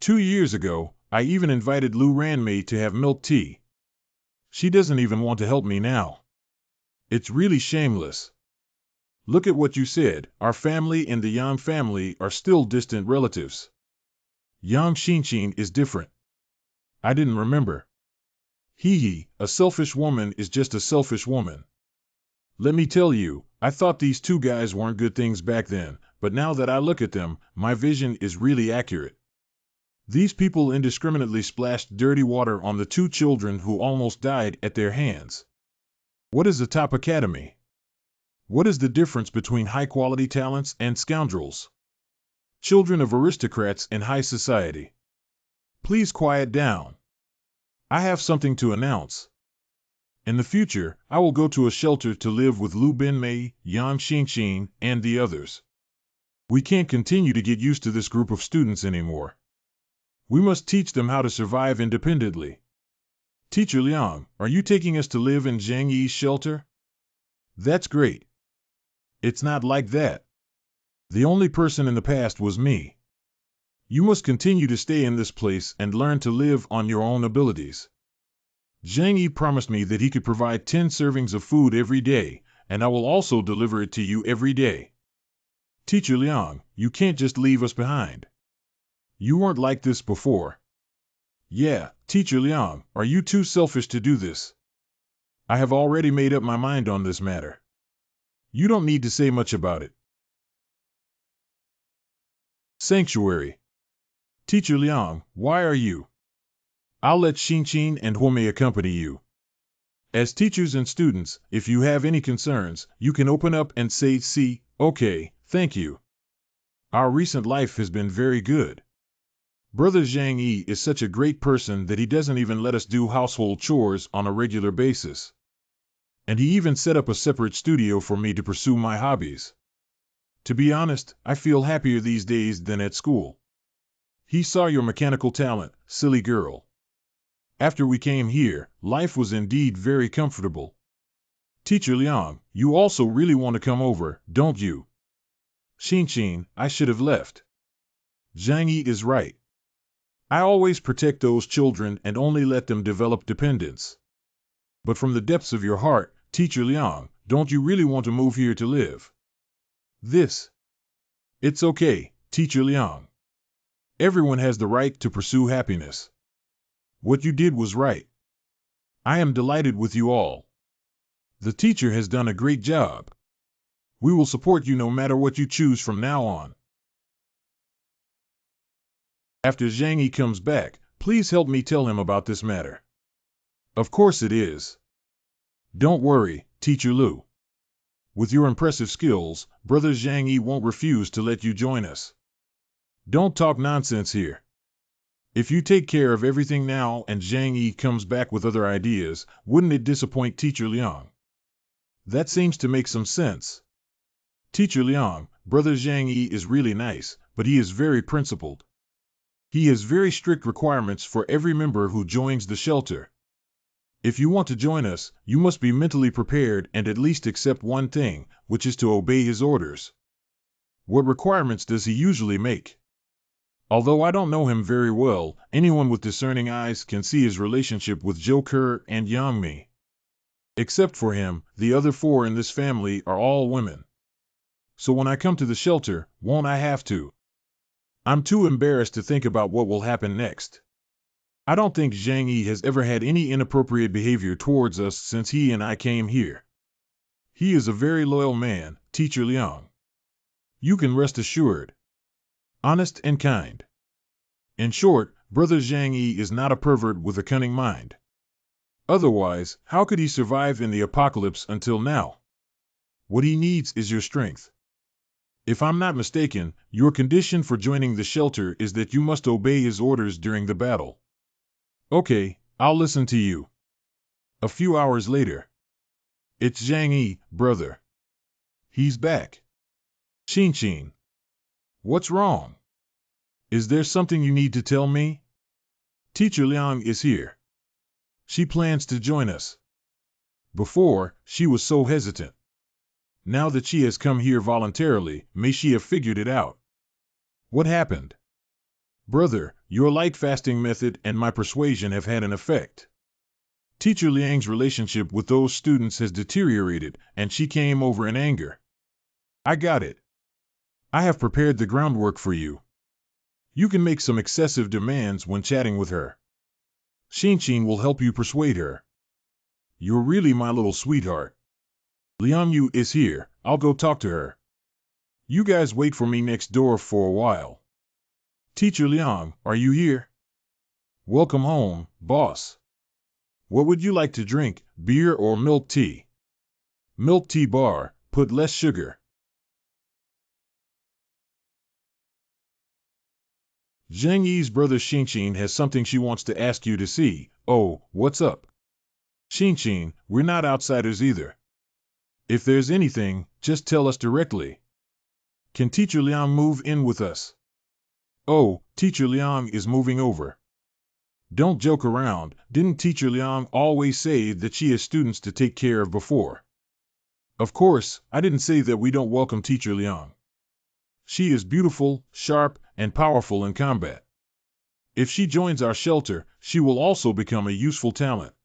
2 years ago, I even invited Lu Ranmei to have milk tea. She doesn't even want to help me now. It's really shameless. Look at what you said, our family and the Yang family are still distant relatives. Yang Xinqin is different. I didn't remember. A selfish woman is just a selfish woman. Let me tell you, I thought these two guys weren't good things back then, but now that I look at them, my vision is really accurate. These people indiscriminately splashed dirty water on the 2 children who almost died at their hands. What is a top academy? What is the difference between high-quality talents and scoundrels? Children of aristocrats in high society. Please quiet down. I have something to announce. In the future, I will go to a shelter to live with Lu Binmei, Yang Xinqin, and the others. We can't continue to get used to this group of students anymore. We must teach them how to survive independently. Teacher Liang, are you taking us to live in Zhang Yi's shelter? That's great. It's not like that. The only person in the past was me. You must continue to stay in this place and learn to live on your own abilities. Zhang Yi promised me that he could provide 10 servings of food every day, and I will also deliver it to you every day. Teacher Liang, you can't just leave us behind. You weren't like this before. Yeah, Teacher Liang, are you too selfish to do this? I have already made up my mind on this matter. You don't need to say much about it. Sanctuary. Teacher Liang, why are you? I'll let Xinqin and Huomei accompany you. As teachers and students, if you have any concerns, you can open up and say, okay, thank you. Our recent life has been very good. Brother Zhang Yi is such a great person that he doesn't even let us do household chores on a regular basis. And he even set up a separate studio for me to pursue my hobbies. To be honest, I feel happier these days than at school. He saw your mechanical talent, silly girl. After we came here, life was indeed very comfortable. Teacher Liang, you also really want to come over, don't you? Xinqin, I should have left. Zhang Yi is right. I always protect those children and only let them develop dependence. But from the depths of your heart, Teacher Liang, don't you really want to move here to live? It's okay, Teacher Liang. Everyone has the right to pursue happiness. What you did was right. I am delighted with you all. The teacher has done a great job. We will support you no matter what you choose from now on. After Zhang Yi comes back, please help me tell him about this matter. Of course it is. Don't worry, Teacher Lu. With your impressive skills, Brother Zhang Yi won't refuse to let you join us. Don't talk nonsense here. If you take care of everything now and Zhang Yi comes back with other ideas, wouldn't it disappoint Teacher Liang? That seems to make some sense. Teacher Liang, Brother Zhang Yi is really nice, but he is very principled. He has very strict requirements for every member who joins the shelter. If you want to join us, you must be mentally prepared and at least accept one thing, which is to obey his orders. What requirements does he usually make? Although I don't know him very well, anyone with discerning eyes can see his relationship with Zhou Ke and Yang Mi. Except for him, the other 4 in this family are all women. So when I come to the shelter, won't I have to? I'm too embarrassed to think about what will happen next. I don't think Zhang Yi has ever had any inappropriate behavior towards us since he and I came here. He is a very loyal man, Teacher Liang. You can rest assured. Honest and kind. In short, Brother Zhang Yi is not a pervert with a cunning mind. Otherwise, how could he survive in the apocalypse until now? What he needs is your strength. If I'm not mistaken, your condition for joining the shelter is that you must obey his orders during the battle. Okay, I'll listen to you. A few hours later. It's Zhang Yi, brother. He's back. Xin. What's wrong? Is there something you need to tell me? Teacher Liang is here. She plans to join us. Before, she was so hesitant. Now that she has come here voluntarily, may she have figured it out. What happened? Brother, your light fasting method and my persuasion have had an effect. Teacher Liang's relationship with those students has deteriorated, and she came over in anger. I got it. I have prepared the groundwork for you. You can make some excessive demands when chatting with her. Xin will help you persuade her. You're really my little sweetheart. Liang Yu is here. I'll go talk to her. You guys wait for me next door for a while. Teacher Liang, are you here? Welcome home, boss. What would you like to drink, beer or milk tea? Milk tea bar, put less sugar. Zhang Yi's brother Xin has something she wants to ask you to see. Oh, what's up? Xin, we're not outsiders either. If there's anything, just tell us directly. Can Teacher Liang move in with us? Oh, Teacher Liang is moving over. Don't joke around. Didn't Teacher Liang always say that she has students to take care of before? Of course, I didn't say that we don't welcome Teacher Liang. She is beautiful, sharp, and powerful in combat. If she joins our shelter, she will also become a useful talent.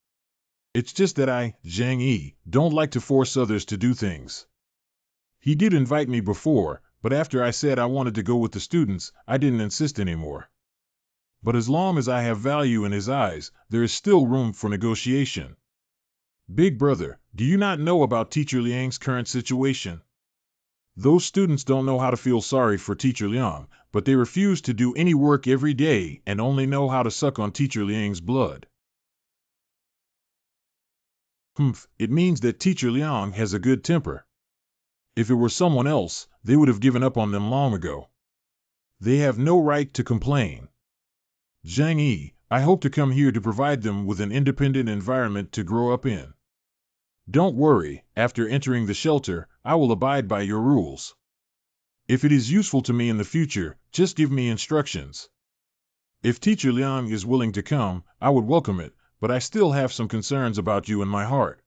It's just that I, Zhang Yi, don't like to force others to do things. He did invite me before, but after I said I wanted to go with the students, I didn't insist anymore. But as long as I have value in his eyes, there is still room for negotiation. Big brother, do you not know about Teacher Liang's current situation? Those students don't know how to feel sorry for Teacher Liang, but they refuse to do any work every day and only know how to suck on Teacher Liang's blood. It means that Teacher Liang has a good temper. If it were someone else, they would have given up on them long ago. They have no right to complain. Zhang Yi, I hope to come here to provide them with an independent environment to grow up in. Don't worry, after entering the shelter, I will abide by your rules. If it is useful to me in the future, just give me instructions. If Teacher Liang is willing to come, I would welcome it, but I still have some concerns about you in my heart.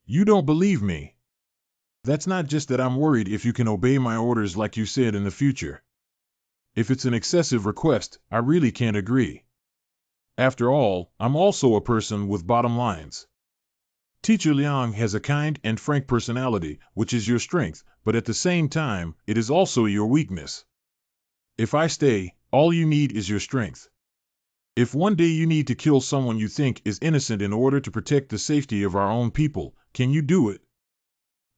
You don't believe me. That's not just that I'm worried if you can obey my orders like you said in the future. If it's an excessive request, I really can't agree. After all, I'm also a person with bottom lines. Teacher Liang has a kind and frank personality, which is your strength, but at the same time, it is also your weakness. If I stay, all you need is your strength. If one day you need to kill someone you think is innocent in order to protect the safety of our own people, can you do it?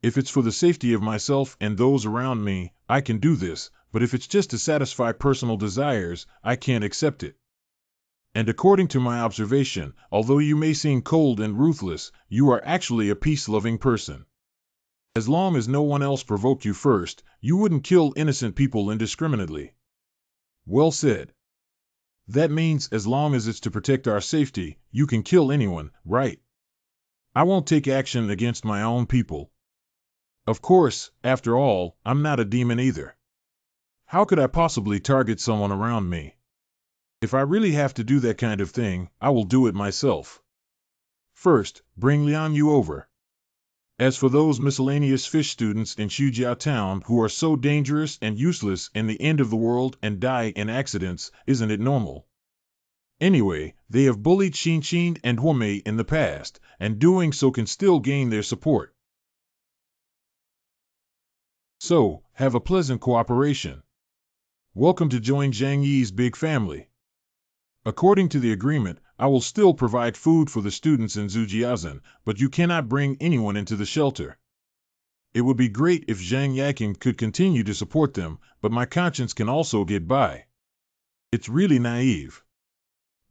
If it's for the safety of myself and those around me, I can do this, but if it's just to satisfy personal desires, I can't accept it. And according to my observation, although you may seem cold and ruthless, you are actually a peace-loving person. As long as no one else provoked you first, you wouldn't kill innocent people indiscriminately. Well said. That means as long as it's to protect our safety, you can kill anyone, right? I won't take action against my own people. Of course, after all, I'm not a demon either. How could I possibly target someone around me? If I really have to do that kind of thing, I will do it myself. First, bring Liang Yu over. As for those miscellaneous fish students in Xujiao town who are so dangerous and useless in the end of the world and die in accidents, isn't it normal? Anyway, they have bullied Xin and Huomei in the past, and doing so can still gain their support. So, have a pleasant cooperation. Welcome to join Zhang Yi's big family. According to the agreement, I will still provide food for the students in Zujiazhen, but you cannot bring anyone into the shelter. It would be great if Zhang Yaking could continue to support them, but my conscience can also get by. It's really naive.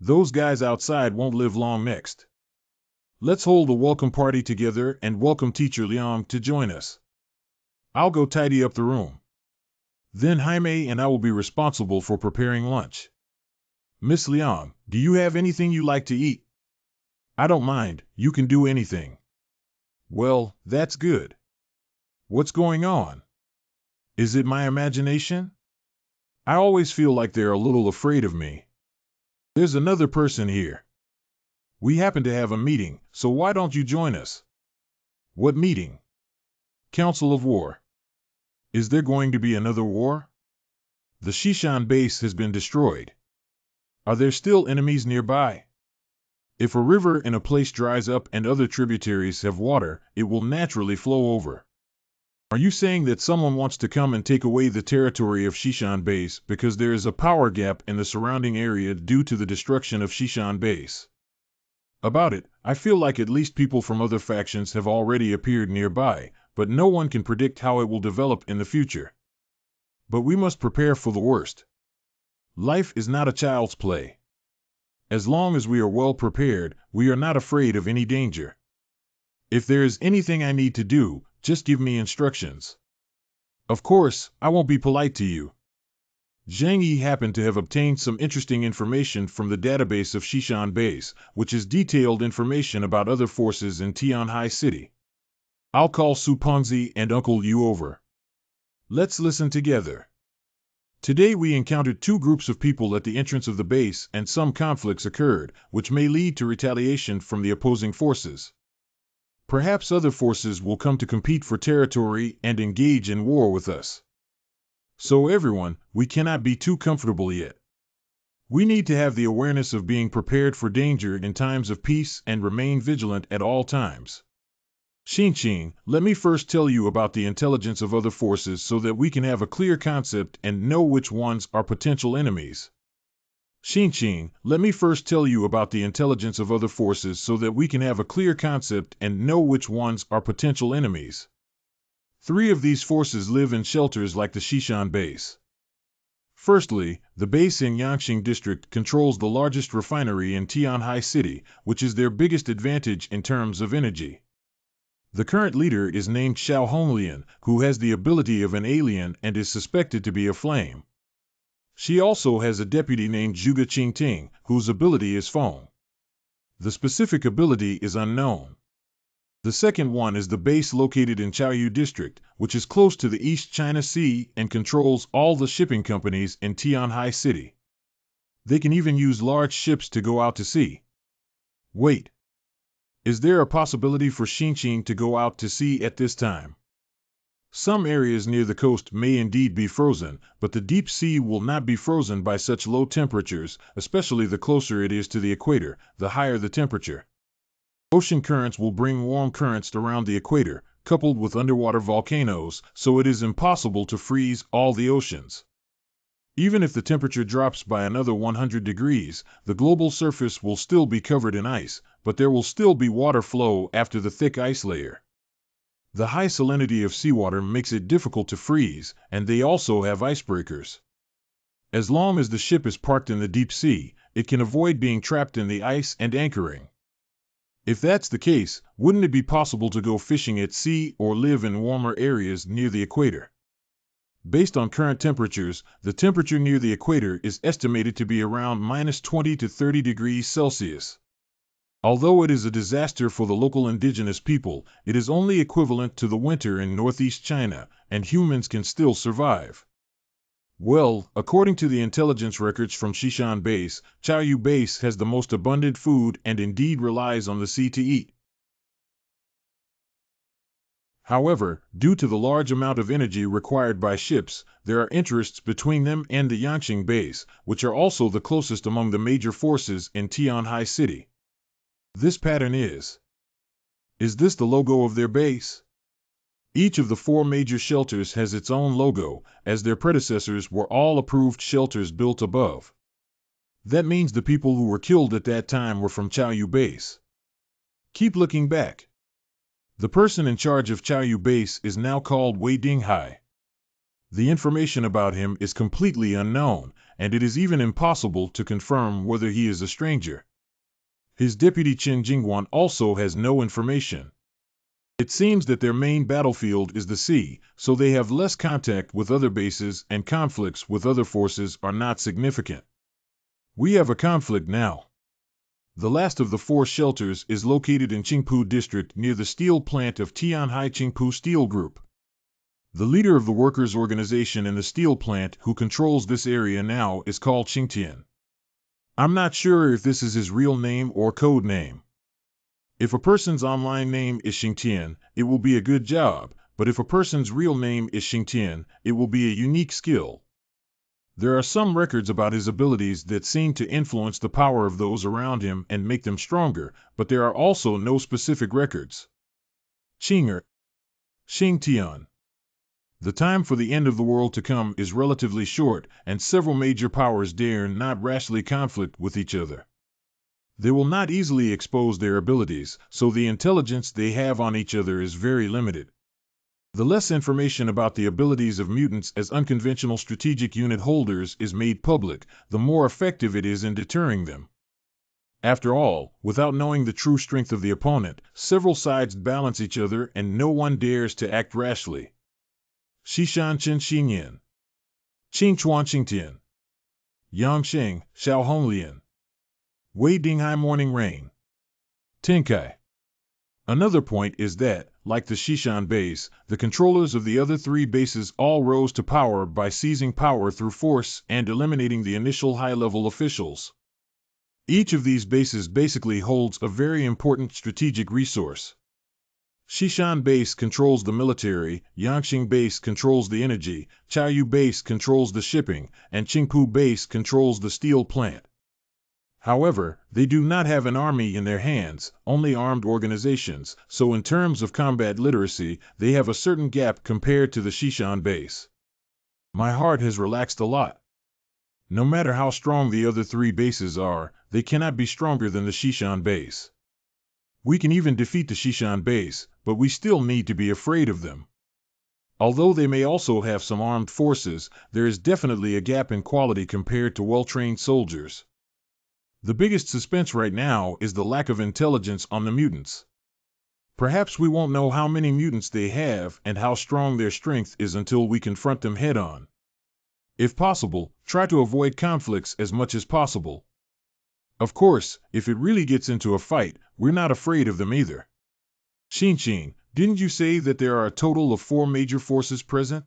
Those guys outside won't live long next. Let's hold a welcome party together and welcome Teacher Liang to join us. I'll go tidy up the room. Then Jaime and I will be responsible for preparing lunch. Miss Leong, do you have anything you like to eat? I don't mind, you can do anything. Well, that's good. What's going on? Is it my imagination? I always feel like they're a little afraid of me. There's another person here. We happen to have a meeting, so why don't you join us? What meeting? Council of War. Is there going to be another war? The Shishan base has been destroyed. Are there still enemies nearby? If a river in a place dries up and other tributaries have water, it will naturally flow over. Are you saying that someone wants to come and take away the territory of Shishan base because there is a power gap in the surrounding area due to the destruction of Shishan base? About it, I feel like at least people from other factions have already appeared nearby, but no one can predict how it will develop in the future. But we must prepare for the worst. Life is not a child's play. As long as we are well prepared, we are not afraid of any danger. If there is anything I need to do, just give me instructions. Of course, I won't be polite to you. Zhang Yi happened to have obtained some interesting information from the database of Shishan Base, which is detailed information about other forces in Tianhai City. I'll call Su Pengzi and Uncle Yu over. Let's listen together. Today we encountered two groups of people at the entrance of the base, and some conflicts occurred, which may lead to retaliation from the opposing forces. Perhaps other forces will come to compete for territory and engage in war with us. So everyone, we cannot be too comfortable yet. We need to have the awareness of being prepared for danger in times of peace and remain vigilant at all times. Xinqing, let me first tell you about the intelligence of other forces so that we can have a clear concept and know which ones are potential enemies. Xinqing, let me first tell you about the intelligence of other forces so that we can have a clear concept and know which ones are potential enemies. 3 of these forces live in shelters like the Shishan base. Firstly, the base in Yangqing district controls the largest refinery in Tianhai City, which is their biggest advantage in terms of energy. The current leader is named Xiao Honglian, who has the ability of an alien and is suspected to be a flame. She also has a deputy named Zhuge Qingting, whose ability is foam. The specific ability is unknown. The second one is the base located in Chaoyu District, which is close to the East China Sea and controls all the shipping companies in Tianhai City. They can even use large ships to go out to sea. Wait. Is there a possibility for Xinqing to go out to sea at this time? Some areas near the coast may indeed be frozen, but the deep sea will not be frozen by such low temperatures, especially the closer it is to the equator, the higher the temperature. Ocean currents will bring warm currents around the equator, coupled with underwater volcanoes, so it is impossible to freeze all the oceans. Even if the temperature drops by another 100 degrees, the global surface will still be covered in ice, but there will still be water flow after the thick ice layer. The high salinity of seawater makes it difficult to freeze, and they also have icebreakers. As long as the ship is parked in the deep sea, it can avoid being trapped in the ice and anchoring. If that's the case, wouldn't it be possible to go fishing at sea or live in warmer areas near the equator? Based on current temperatures, the temperature near the equator is estimated to be around -20 to 30 degrees Celsius. Although it is a disaster for the local indigenous people, it is only equivalent to the winter in northeast China, and humans can still survive. Well, according to the intelligence records from Shishan Base, Chaoyu Base has the most abundant food and indeed relies on the sea to eat. However, due to the large amount of energy required by ships, there are interests between them and the Yangqing Base, which are also the closest among the major forces in Tianhai City. This pattern is this the logo of their base? Each of the 4 major shelters has its own logo, as their predecessors were all approved shelters built above. That means the people who were killed at that time were from Chaoyu Base. Keep looking back. The person in charge of Chaoyu Base is now called Wei Dinghai. The information about him is completely unknown, and it is even impossible to confirm whether he is a stranger. His deputy Chen Jingguan also has no information. It seems that their main battlefield is the sea, so they have less contact with other bases and conflicts with other forces are not significant. We have a conflict now. The last of the 4 shelters is located in Qingpu District near the steel plant of Tianhai Qingpu Steel Group. The leader of the workers' organization in the steel plant who controls this area now is called Qingtian. I'm not sure if this is his real name or code name. If a person's online name is Qingtian, it will be a good job, but if a person's real name is Qingtian, it will be a unique skill. There are some records about his abilities that seem to influence the power of those around him and make them stronger, but there are also no specific records. Qingtian. The time for the end of the world to come is relatively short, and several major powers dare not rashly conflict with each other. They will not easily expose their abilities, so the intelligence they have on each other is very limited. The less information about the abilities of mutants as unconventional strategic unit holders is made public, the more effective it is in deterring them. After all, without knowing the true strength of the opponent, several sides balance each other and no one dares to act rashly. Xishan Chen Xinyan. Qingchuan Qingtian. Yangsheng, Xiaohonglian. Wei Dinghai Morning Rain. Tenkai. Another point is that, like the Xishan base, the controllers of the other 3 bases all rose to power by seizing power through force and eliminating the initial high-level officials. Each of these bases basically holds a very important strategic resource. Xishan base controls the military, Yangsheng base controls the energy, Chaoyu base controls the shipping, and Qingpu base controls the steel plant. However, they do not have an army in their hands, only armed organizations, so in terms of combat literacy, they have a certain gap compared to the Xishan base. My heart has relaxed a lot. No matter how strong the other 3 bases are, they cannot be stronger than the Xishan base. We can even defeat the Xishan base, but we still need to be afraid of them. Although they may also have some armed forces, there is definitely a gap in quality compared to well-trained soldiers. The biggest suspense right now is the lack of intelligence on the mutants. Perhaps we won't know how many mutants they have and how strong their strength is until we confront them head-on. If possible, try to avoid conflicts as much as possible. Of course, if it really gets into a fight, we're not afraid of them either. Xin, didn't you say that there are a total of 4 major forces present?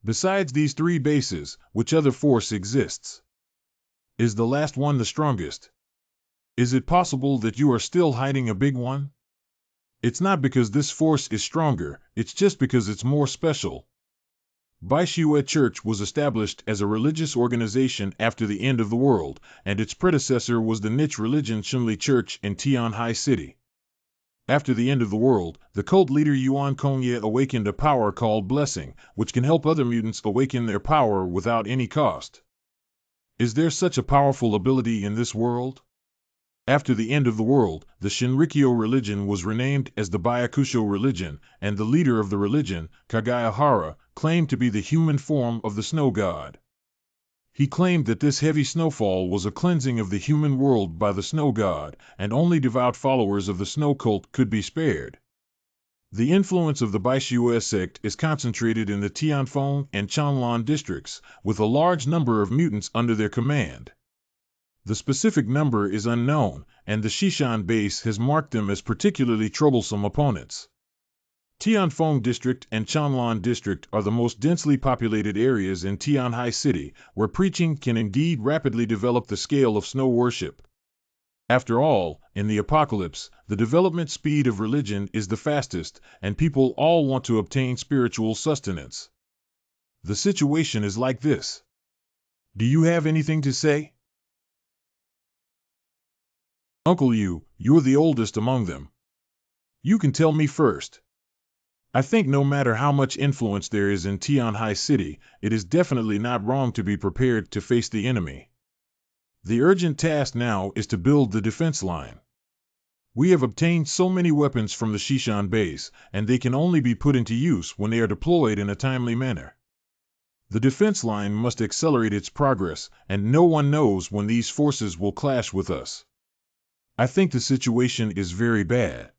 Besides these 3 bases, which other force exists? Is the last one the strongest? Is it possible that you are still hiding a big one? It's not because this force is stronger, it's just because it's more special. Baishue Church was established as a religious organization after the end of the world, and its predecessor was the niche religion Shunli Church in Tianhai City. After the end of the world, the cult leader Yuan Kongye awakened a power called Blessing, which can help other mutants awaken their power without any cost. Is there such a powerful ability in this world? After the end of the world, the Shinrikyo religion was renamed as the Byakusho religion, and the leader of the religion, Kagayahara, claimed to be the human form of the snow god. He claimed that this heavy snowfall was a cleansing of the human world by the snow god, and only devout followers of the snow cult could be spared. The influence of the Baishue sect is concentrated in the Tianfeng and Chanlan districts, with a large number of mutants under their command. The specific number is unknown, and the Xishan base has marked them as particularly troublesome opponents. Tianfeng district and Chanlan district are the most densely populated areas in Tianhai City, where preaching can indeed rapidly develop the scale of snow worship. After all, in the apocalypse, the development speed of religion is the fastest, and people all want to obtain spiritual sustenance. The situation is like this. Do you have anything to say? Uncle you're the oldest among them. You can tell me first. I think no matter how much influence there is in Tianhai City, it is definitely not wrong to be prepared to face the enemy. The urgent task now is to build the defense line. We have obtained so many weapons from the Xishan base, and they can only be put into use when they are deployed in a timely manner. The defense line must accelerate its progress, and no one knows when these forces will clash with us. I think the situation is very bad.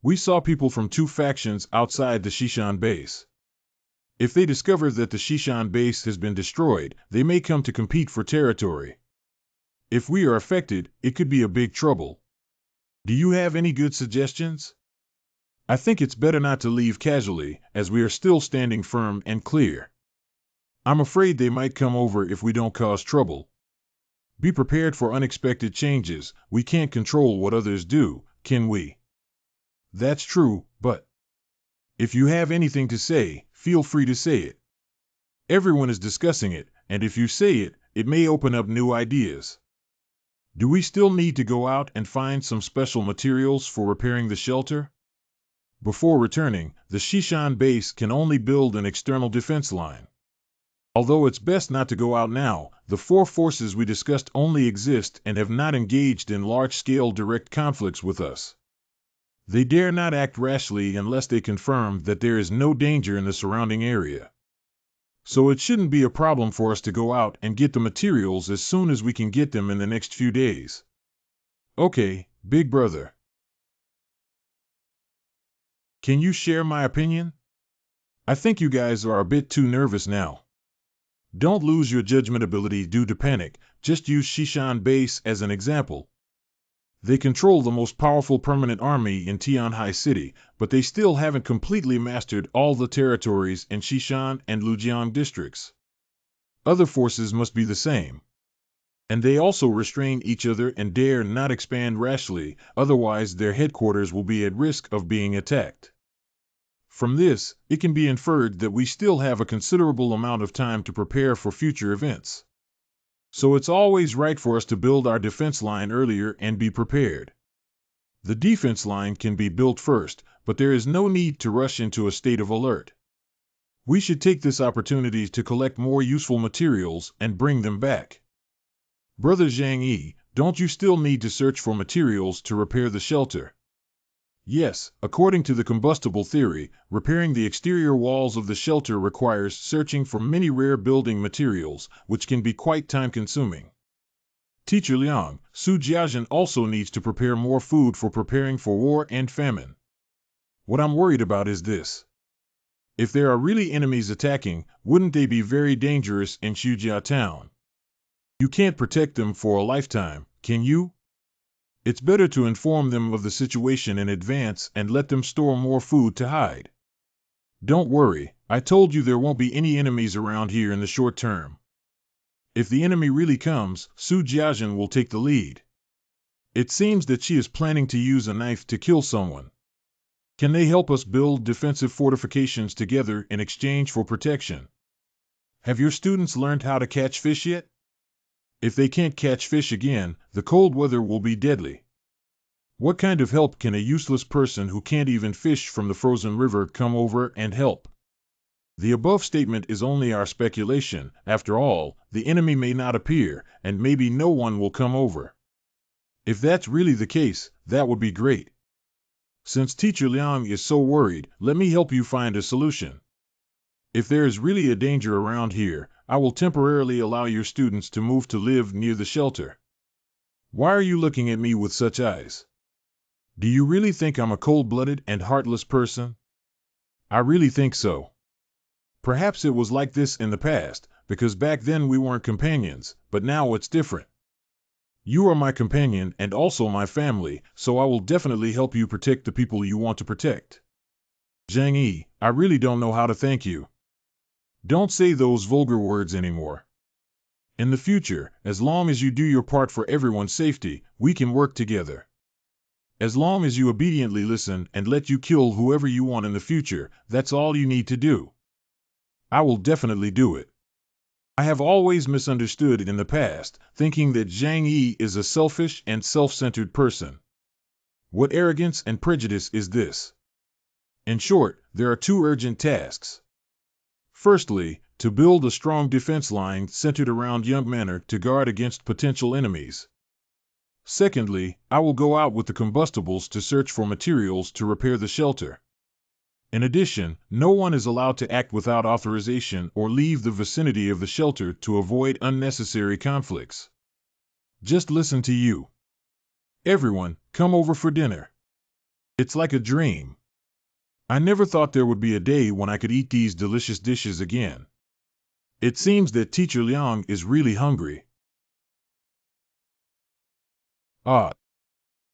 We saw people from two factions outside the Shishan base. If they discover that the Shishan base has been destroyed, they may come to compete for territory. If we are affected, it could be a big trouble. Do you have any good suggestions? I think it's better not to leave casually, as we are still standing firm and clear. I'm afraid they might come over if we don't cause trouble. Be prepared for unexpected changes. We can't control what others do, can we? That's true, but if you have anything to say, feel free to say it. Everyone is discussing it, and if you say it, it may open up new ideas. Do we still need to go out and find some special materials for repairing the shelter? Before returning, the Shishan base can only build an external defense line. Although it's best not to go out now, the four forces we discussed only exist and have not engaged in large-scale direct conflicts with us. They dare not act rashly unless they confirm that there is no danger in the surrounding area. So it shouldn't be a problem for us to go out and get the materials as soon as we can get them in the next few days. Okay, big brother. Can you share my opinion? I think you guys are a bit too nervous now. Don't lose your judgment ability due to panic, just use Shishan base as an example. They control the most powerful permanent army in Tianhai City, but they still haven't completely mastered all the territories in Shishan and Lujiang districts. Other forces must be the same. And they also restrain each other and dare not expand rashly, otherwise their headquarters will be at risk of being attacked. From this, it can be inferred that we still have a considerable amount of time to prepare for future events. So it's always right for us to build our defense line earlier and be prepared. The defense line can be built first, but there is no need to rush into a state of alert. We should take this opportunity to collect more useful materials and bring them back. Brother Zhang Yi, don't you still need to search for materials to repair the shelter? Yes, according to the combustible theory, repairing the exterior walls of the shelter requires searching for many rare building materials, which can be quite time-consuming. Teacher Liang, Su Jiazhen also needs to prepare more food for preparing for war and famine. What I'm worried about is this. If there are really enemies attacking, wouldn't they be very dangerous in Shujia town? You can't protect them for a lifetime, can you? It's better to inform them of the situation in advance and let them store more food to hide. Don't worry, I told you there won't be any enemies around here in the short term. If the enemy really comes, Su Jiazhen will take the lead. It seems that she is planning to use a knife to kill someone. Can they help us build defensive fortifications together in exchange for protection? Have your students learned how to catch fish yet? If they can't catch fish again, the cold weather will be deadly. What kind of help can a useless person who can't even fish from the frozen river come over and help? The above statement is only our speculation. After all, the enemy may not appear, and maybe no one will come over. If that's really the case, that would be great. Since Teacher Liang is so worried, let me help you find a solution. If there is really a danger around here, I will temporarily allow your students to move to live near the shelter. Why are you looking at me with such eyes? Do you really think I'm a cold-blooded and heartless person? I really think so. Perhaps it was like this in the past, because back then we weren't companions, but now it's different. You are my companion and also my family, so I will definitely help you protect the people you want to protect. Zhang Yi, I really don't know how to thank you. Don't say those vulgar words anymore. In the future, as long as you do your part for everyone's safety, we can work together. As long as you obediently listen and let you kill whoever you want in the future, that's all you need to do. I will definitely do it. I have always misunderstood in the past, thinking that Zhang Yi is a selfish and self-centered person. What arrogance and prejudice is this? In short, there are two urgent tasks. Firstly, to build a strong defense line centered around Young Manor to guard against potential enemies. Secondly, I will go out with the combustibles to search for materials to repair the shelter. In addition, no one is allowed to act without authorization or leave the vicinity of the shelter to avoid unnecessary conflicts. Just listen to you. Everyone, come over for dinner. It's like a dream. I never thought there would be a day when I could eat these delicious dishes again. It seems that Teacher Liang is really hungry. Ah,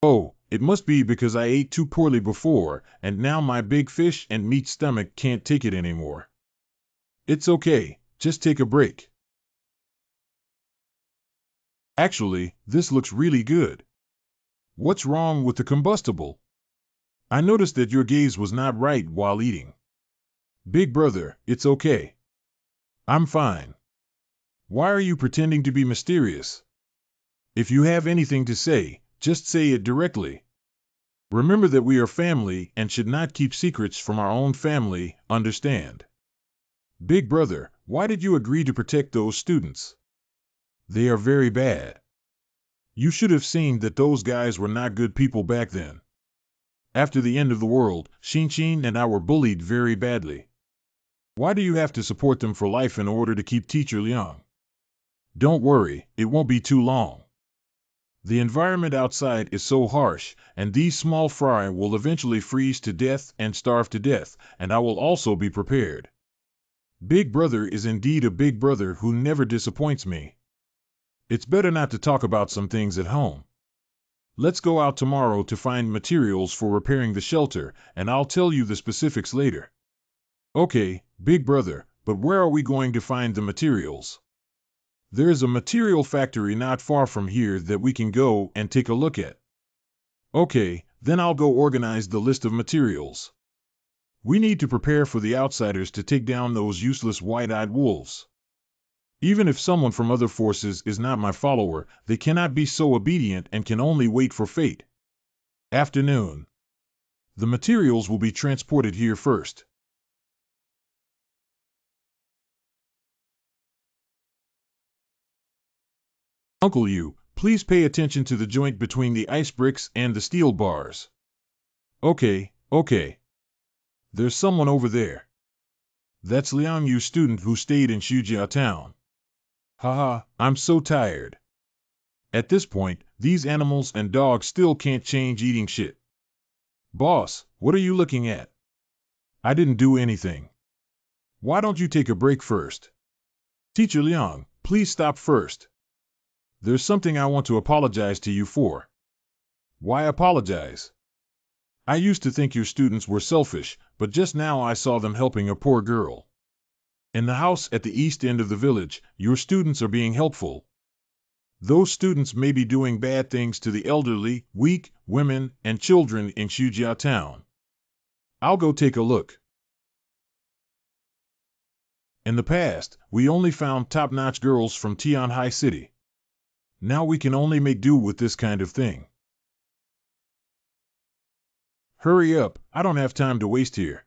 oh, it must be because I ate too poorly before, and now my big fish and meat stomach can't take it anymore. It's okay, just take a break. Actually, this looks really good. What's wrong with the combustible? I noticed that your gaze was not right while eating. Big brother, it's okay. I'm fine. Why are you pretending to be mysterious? If you have anything to say, just say it directly. Remember that we are family and should not keep secrets from our own family, understand? Big brother, why did you agree to protect those students? They are very bad. You should have seen that those guys were not good people back then. After the end of the world, Xin and I were bullied very badly. Why do you have to support them for life in order to keep Teacher Liang? Don't worry, it won't be too long. The environment outside is so harsh, and these small fry will eventually freeze to death and starve to death, and I will also be prepared. Big brother is indeed a big brother who never disappoints me. It's better not to talk about some things at home. Let's go out tomorrow to find materials for repairing the shelter, and I'll tell you the specifics later. Okay, big brother, but where are we going to find the materials? There is a material factory not far from here that we can go and take a look at. Okay, then I'll go organize the list of materials. We need to prepare for the outsiders to take down those useless white-eyed wolves. Even if someone from other forces is not my follower, they cannot be so obedient and can only wait for fate. Afternoon. The materials will be transported here first. Uncle Yu, please pay attention to the joint between the ice bricks and the steel bars. Okay. There's someone over there. That's Liang Yu's student who stayed in Shujia town. Haha, I'm so tired. At this point, these animals and dogs still can't change eating shit. Boss, what are you looking at? I didn't do anything. Why don't you take a break first? Teacher Liang, please stop first. There's something I want to apologize to you for. Why apologize? I used to think your students were selfish, but just now I saw them helping a poor girl. In the house at the east end of the village, your students are being helpful. Those students may be doing bad things to the elderly, weak, women, and children in Shujia town. I'll go take a look. In the past, we only found top-notch girls from Tianhai City. Now we can only make do with this kind of thing. Hurry up, I don't have time to waste here.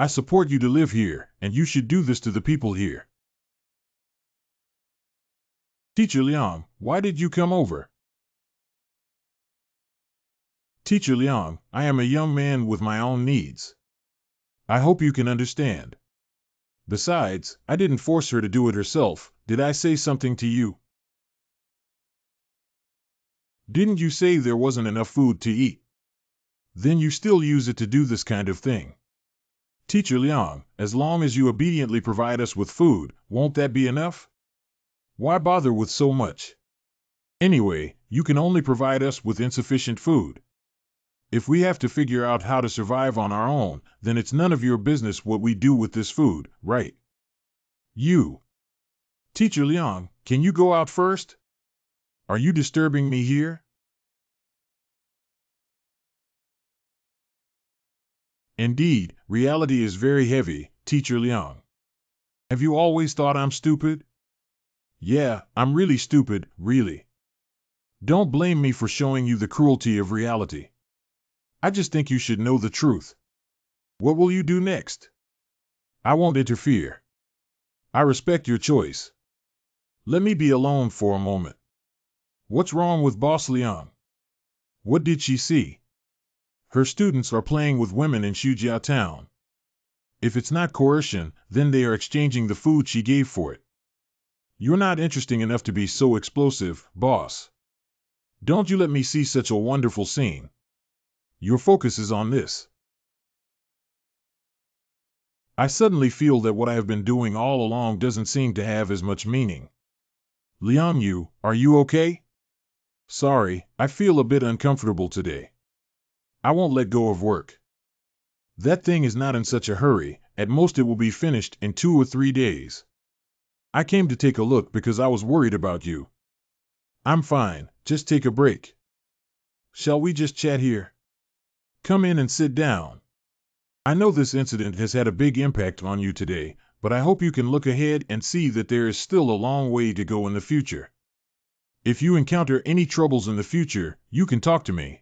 I support you to live here, and you should do this to the people here. Teacher Liang, why did you come over? Teacher Liang, I am a young man with my own needs. I hope you can understand. Besides, I didn't force her to do it herself. Did I say something to you? Didn't you say there wasn't enough food to eat? Then you still use it to do this kind of thing. Teacher Liang, as long as you obediently provide us with food, won't that be enough? Why bother with so much? Anyway, you can only provide us with insufficient food. If we have to figure out how to survive on our own, then it's none of your business what we do with this food, right? You. Teacher Liang, can you go out first? Are you disturbing me here? Indeed, reality is very heavy, Teacher Liang. Have you always thought I'm stupid? Yeah, I'm really stupid, really. Don't blame me for showing you the cruelty of reality. I just think you should know the truth. What will you do next? I won't interfere. I respect your choice. Let me be alone for a moment. What's wrong with Boss Liang? What did she see? Her students are playing with women in Shujia town. If it's not coercion, then they are exchanging the food she gave for it. You're not interesting enough to be so explosive, boss. Don't you let me see such a wonderful scene. Your focus is on this. I suddenly feel that what I have been doing all along doesn't seem to have as much meaning. Liang, are you okay? Sorry, I feel a bit uncomfortable today. I won't let go of work. That thing is not in such a hurry, at most it will be finished in 2 or 3 days. I came to take a look because I was worried about you. I'm fine, just take a break. Shall we just chat here? Come in and sit down. I know this incident has had a big impact on you today, but I hope you can look ahead and see that there is still a long way to go in the future. If you encounter any troubles in the future, you can talk to me.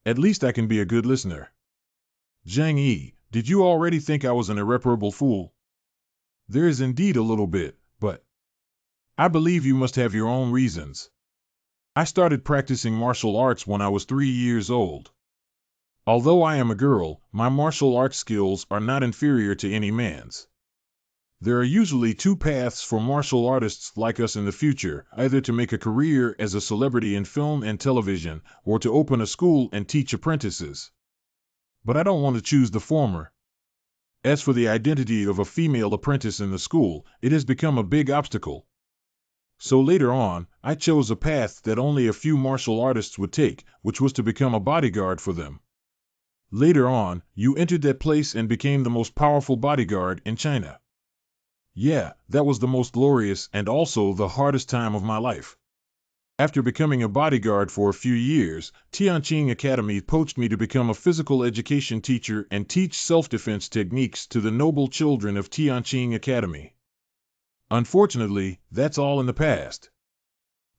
At least I can be a good listener. Zhang Yi, did you already think I was an irreparable fool? There is indeed a little bit, but I believe you must have your own reasons. I started practicing martial arts when I was 3 years old. Although I am a girl, my martial arts skills are not inferior to any man's. There are usually 2 paths for martial artists like us in the future, either to make a career as a celebrity in film and television, or to open a school and teach apprentices. But I don't want to choose the former. As for the identity of a female apprentice in the school, it has become a big obstacle. So later on, I chose a path that only a few martial artists would take, which was to become a bodyguard for them. Later on, you entered that place and became the most powerful bodyguard in China. Yeah, that was the most glorious and also the hardest time of my life. After becoming a bodyguard for a few years, Tianqing Academy poached me to become a physical education teacher and teach self-defense techniques to the noble children of Tianqing Academy. Unfortunately, that's all in the past.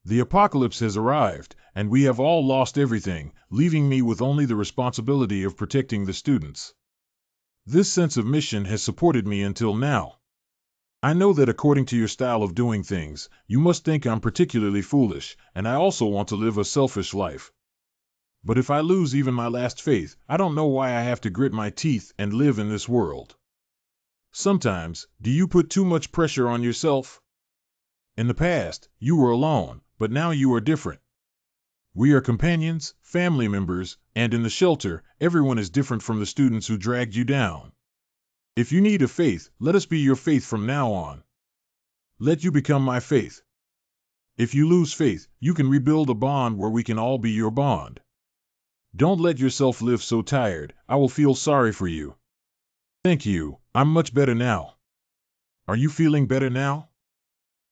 The apocalypse has arrived, and we have all lost everything, leaving me with only the responsibility of protecting the students. This sense of mission has supported me until now. I know that according to your style of doing things, you must think I'm particularly foolish, and I also want to live a selfish life. But if I lose even my last faith, I don't know why I have to grit my teeth and live in this world. Sometimes, do you put too much pressure on yourself? In the past, you were alone, but now you are different. We are companions, family members, and in the shelter, everyone is different from the students who dragged you down. If you need a faith, let us be your faith from now on. Let you become my faith. If you lose faith, you can rebuild a bond where we can all be your bond. Don't let yourself live so tired, I will feel sorry for you. Thank you, I'm much better now. Are you feeling better now?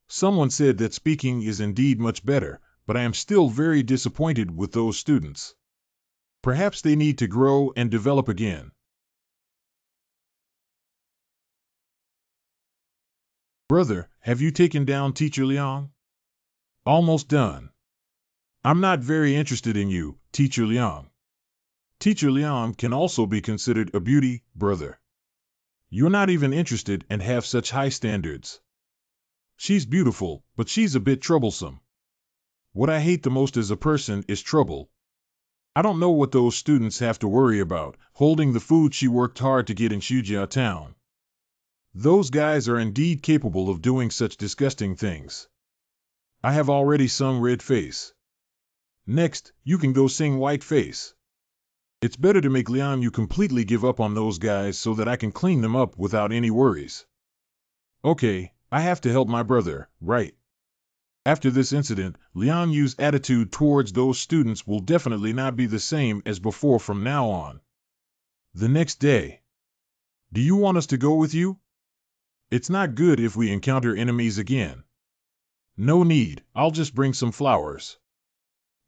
Someone said that speaking is indeed much better, but I am still very disappointed with those students. Perhaps they need to grow and develop again. Brother, have you taken down Teacher Liang? Almost done. I'm not very interested in you, Teacher Liang. Teacher Liang can also be considered a beauty, brother. You're not even interested and have such high standards. She's beautiful, but she's a bit troublesome. What I hate the most as a person is trouble. I don't know what those students have to worry about, holding the food she worked hard to get in Shujia town. Those guys are indeed capable of doing such disgusting things. I have already sung Red Face. Next, you can go sing White Face. It's better to make Liang completely give up on those guys so that I can clean them up without any worries. Okay, I have to help my brother, right? After this incident, Liang Yu's attitude towards those students will definitely not be the same as before from now on. The next day. Do you want us to go with you? It's not good if we encounter enemies again. No need, I'll just bring some flowers.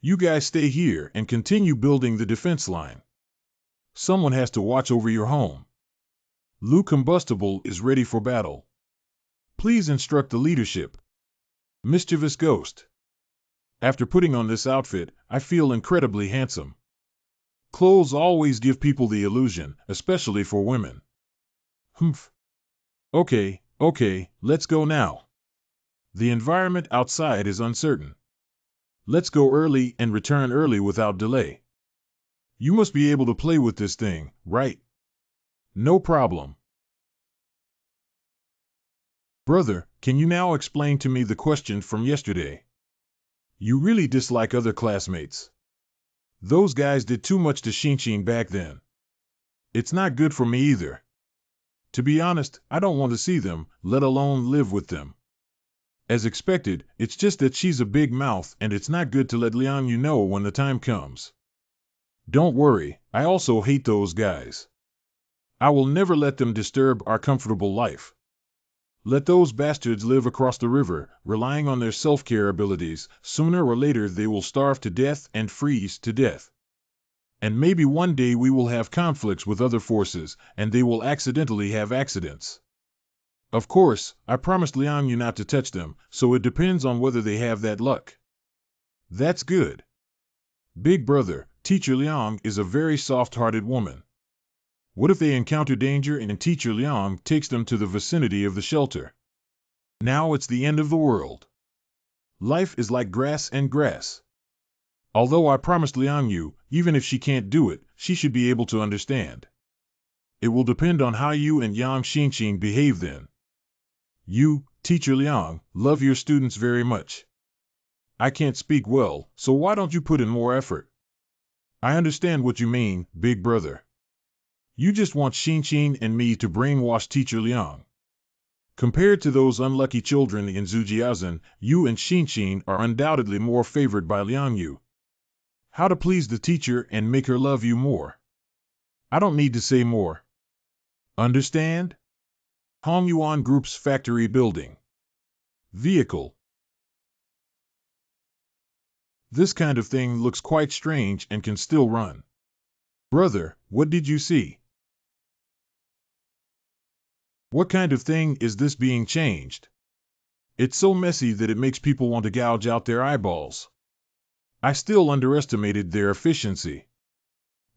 You guys stay here and continue building the defense line. Someone has to watch over your home. Lu Combustible is ready for battle. Please instruct the leadership. Mischievous Ghost. After putting on this outfit, I feel incredibly handsome. Clothes always give people the illusion, especially for women. Humph. Okay, let's go now. The environment outside is uncertain. Let's go early and return early without delay. You must be able to play with this thing, right? No problem. Brother, can you now explain to me the question from yesterday? You really dislike other classmates. Those guys did too much to Shinshin back then. It's not good for me either. To be honest, I don't want to see them, let alone live with them. As expected, it's just that she's a big mouth and it's not good to let Liang Yu know when the time comes. Don't worry, I also hate those guys. I will never let them disturb our comfortable life. Let those bastards live across the river, relying on their self-care abilities. Sooner or later they will starve to death and freeze to death. And maybe one day we will have conflicts with other forces, and they will accidentally have accidents. Of course, I promised Liang Yu not to touch them, so it depends on whether they have that luck. That's good. Big brother, Teacher Liang is a very soft-hearted woman. What if they encounter danger and Teacher Liang takes them to the vicinity of the shelter? Now it's the end of the world. Life is like grass and grass. Although I promised Liang Yu, even if she can't do it, she should be able to understand. It will depend on how you and Yang Xinshin behave then. You, Teacher Liang, love your students very much. I can't speak well, so why don't you put in more effort? I understand what you mean, big brother. You just want Xinshin and me to brainwash Teacher Liang. Compared to those unlucky children in Zujiazhen, you and Xinshin are undoubtedly more favored by Liang Yu. How to please the teacher and make her love you more. I don't need to say more. Understand? Hongyuan Group's factory building. Vehicle. This kind of thing looks quite strange and can still run. Brother, what did you see? What kind of thing is this being changed? It's so messy that it makes people want to gouge out their eyeballs. I still underestimated their efficiency.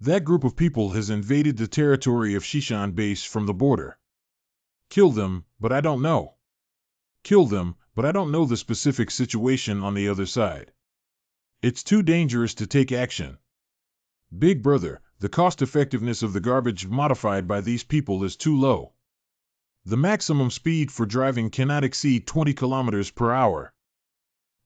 That group of people has invaded the territory of Shishan base from the border. Kill them, but I don't know. Kill them, but I don't know the specific situation on the other side. It's too dangerous to take action. Big brother, the cost-effectiveness of the garbage modified by these people is too low. The maximum speed for driving cannot exceed 20 kilometers per hour.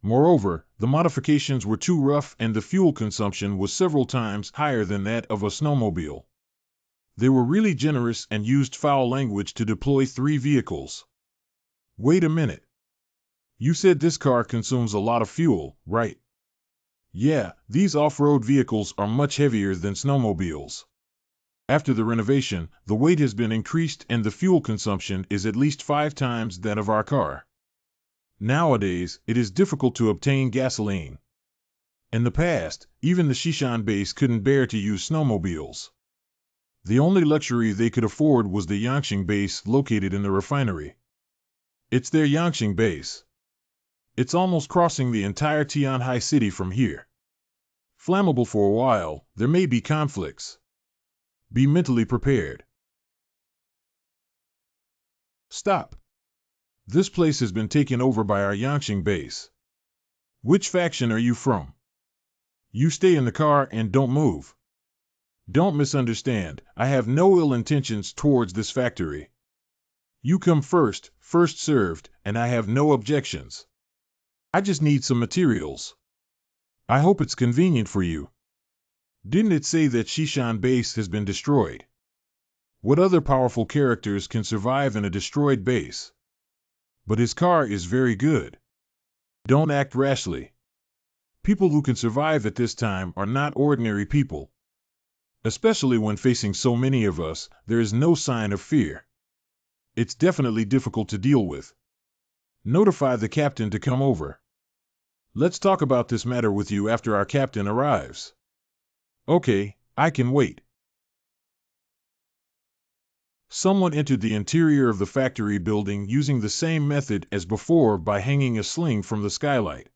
Moreover, the modifications were too rough and the fuel consumption was several times higher than that of a snowmobile. They were really generous and used foul language to deploy 3 vehicles. Wait a minute. You said this car consumes a lot of fuel, right? Yeah, these off-road vehicles are much heavier than snowmobiles. After the renovation, the weight has been increased and the fuel consumption is at least 5 times that of our car. Nowadays, it is difficult to obtain gasoline. In the past, even the Shishan base couldn't bear to use snowmobiles. The only luxury they could afford was the Yangqing base located in the refinery. It's their Yangqing base. It's almost crossing the entire Tianhai city from here. Flammable for a while, there may be conflicts. Be mentally prepared. Stop. This place has been taken over by our Yangqing base. Which faction are you from? You stay in the car and don't move. Don't misunderstand, I have no ill intentions towards this factory. You come first served, and I have no objections. I just need some materials. I hope it's convenient for you. Didn't it say that Shishan base has been destroyed? What other powerful characters can survive in a destroyed base? But his car is very good. Don't act rashly. People who can survive at this time are not ordinary people. Especially when facing so many of us, there is no sign of fear. It's definitely difficult to deal with. Notify the captain to come over. Let's talk about this matter with you after our captain arrives. Okay, I can wait. Someone entered the interior of the factory building using the same method as before by hanging a sling from the skylight.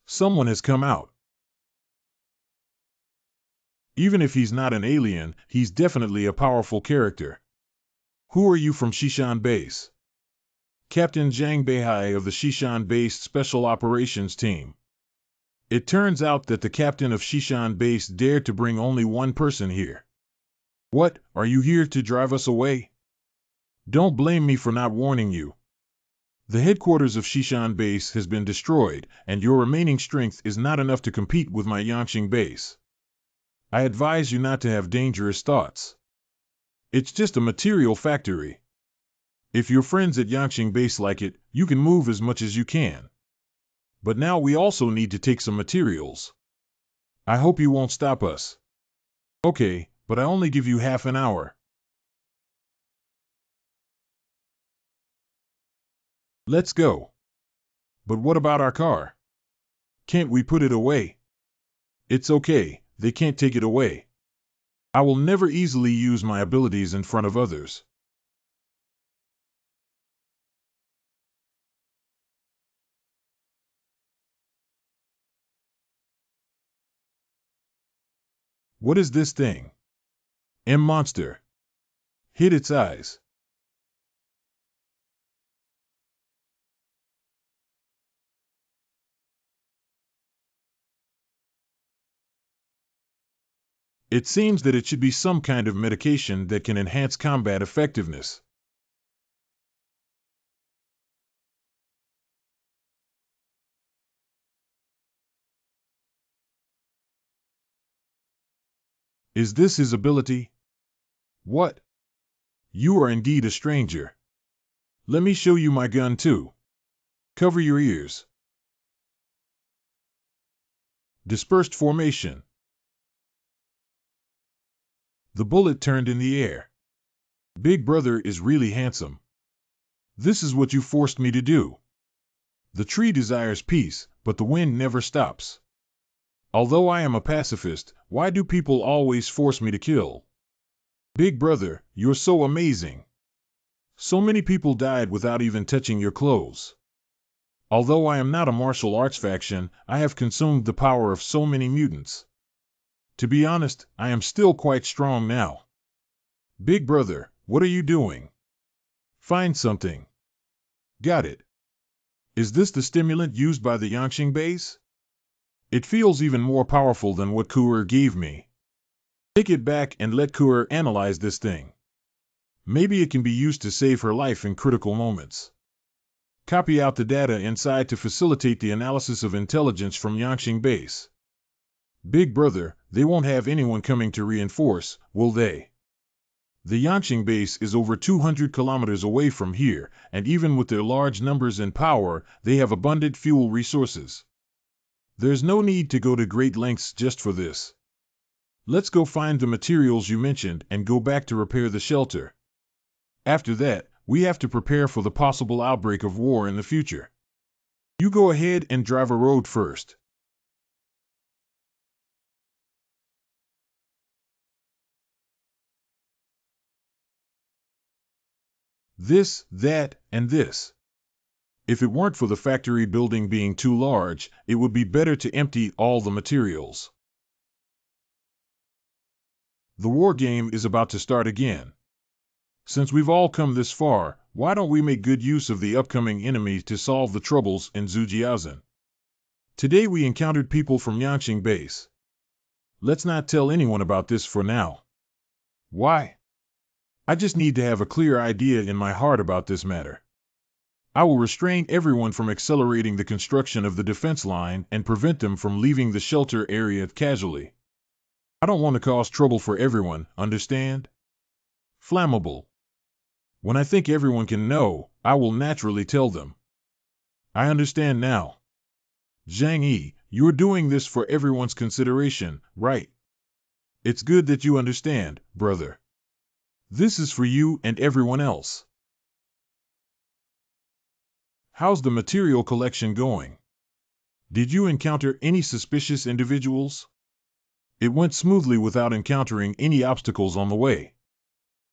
Someone has come out. Even if he's not an alien, he's definitely a powerful character. Who are you from Shishan base? Captain Zhang Beihai of the Shishan base Special Operations Team. It turns out that the captain of Shishan base dared to bring only one person here. What, are you here to drive us away? Don't blame me for not warning you. The headquarters of Shishan base has been destroyed, and your remaining strength is not enough to compete with my Yangqing base. I advise you not to have dangerous thoughts. It's just a material factory. If your friends at Yangqing base like it, you can move as much as you can. But now we also need to take some materials. I hope you won't stop us. Okay, but I only give you half an hour. Let's go. But what about our car? Can't we put it away? It's okay, they can't take it away. I will never easily use my abilities in front of others. What is this thing? M-Monster. Hit its eyes. It seems that it should be some kind of medication that can enhance combat effectiveness. Is this his ability? What? You are indeed a stranger. Let me show you my gun too. Cover your ears. Dispersed formation. The bullet turned in the air. Big Brother is really handsome. This is what you forced me to do. The tree desires peace, but the wind never stops. Although I am a pacifist, why do people always force me to kill? Big Brother, you're so amazing. So many people died without even touching your clothes. Although I am not a martial arts faction, I have consumed the power of so many mutants. To be honest, I am still quite strong now. Big Brother, what are you doing? Find something. Got it. Is this the stimulant used by the Yangqing base? It feels even more powerful than what Kuer gave me. Take it back and let Kuer analyze this thing. Maybe it can be used to save her life in critical moments. Copy out the data inside to facilitate the analysis of intelligence from Yangqing base. Big Brother, they won't have anyone coming to reinforce, will they? The Yangqing base is over 200 kilometers away from here, and even with their large numbers and power, they have abundant fuel resources. There's no need to go to great lengths just for this. Let's go find the materials you mentioned and go back to repair the shelter. After that, we have to prepare for the possible outbreak of war in the future. You go ahead and drive a road first. This, that, and this. If it weren't for the factory building being too large, it would be better to empty all the materials. The war game is about to start again. Since we've all come this far, why don't we make good use of the upcoming enemy to solve the troubles in Zujiazhen? Today we encountered people from Yangqing base. Let's not tell anyone about this for now. Why? I just need to have a clear idea in my heart about this matter. I will restrain everyone from accelerating the construction of the defense line and prevent them from leaving the shelter area casually. I don't want to cause trouble for everyone, understand? Flammable. When I think everyone can know, I will naturally tell them. I understand now. Zhang Yi, you're doing this for everyone's consideration, right? It's good that you understand, brother. This is for you and everyone else. How's the material collection going? Did you encounter any suspicious individuals? It went smoothly without encountering any obstacles on the way.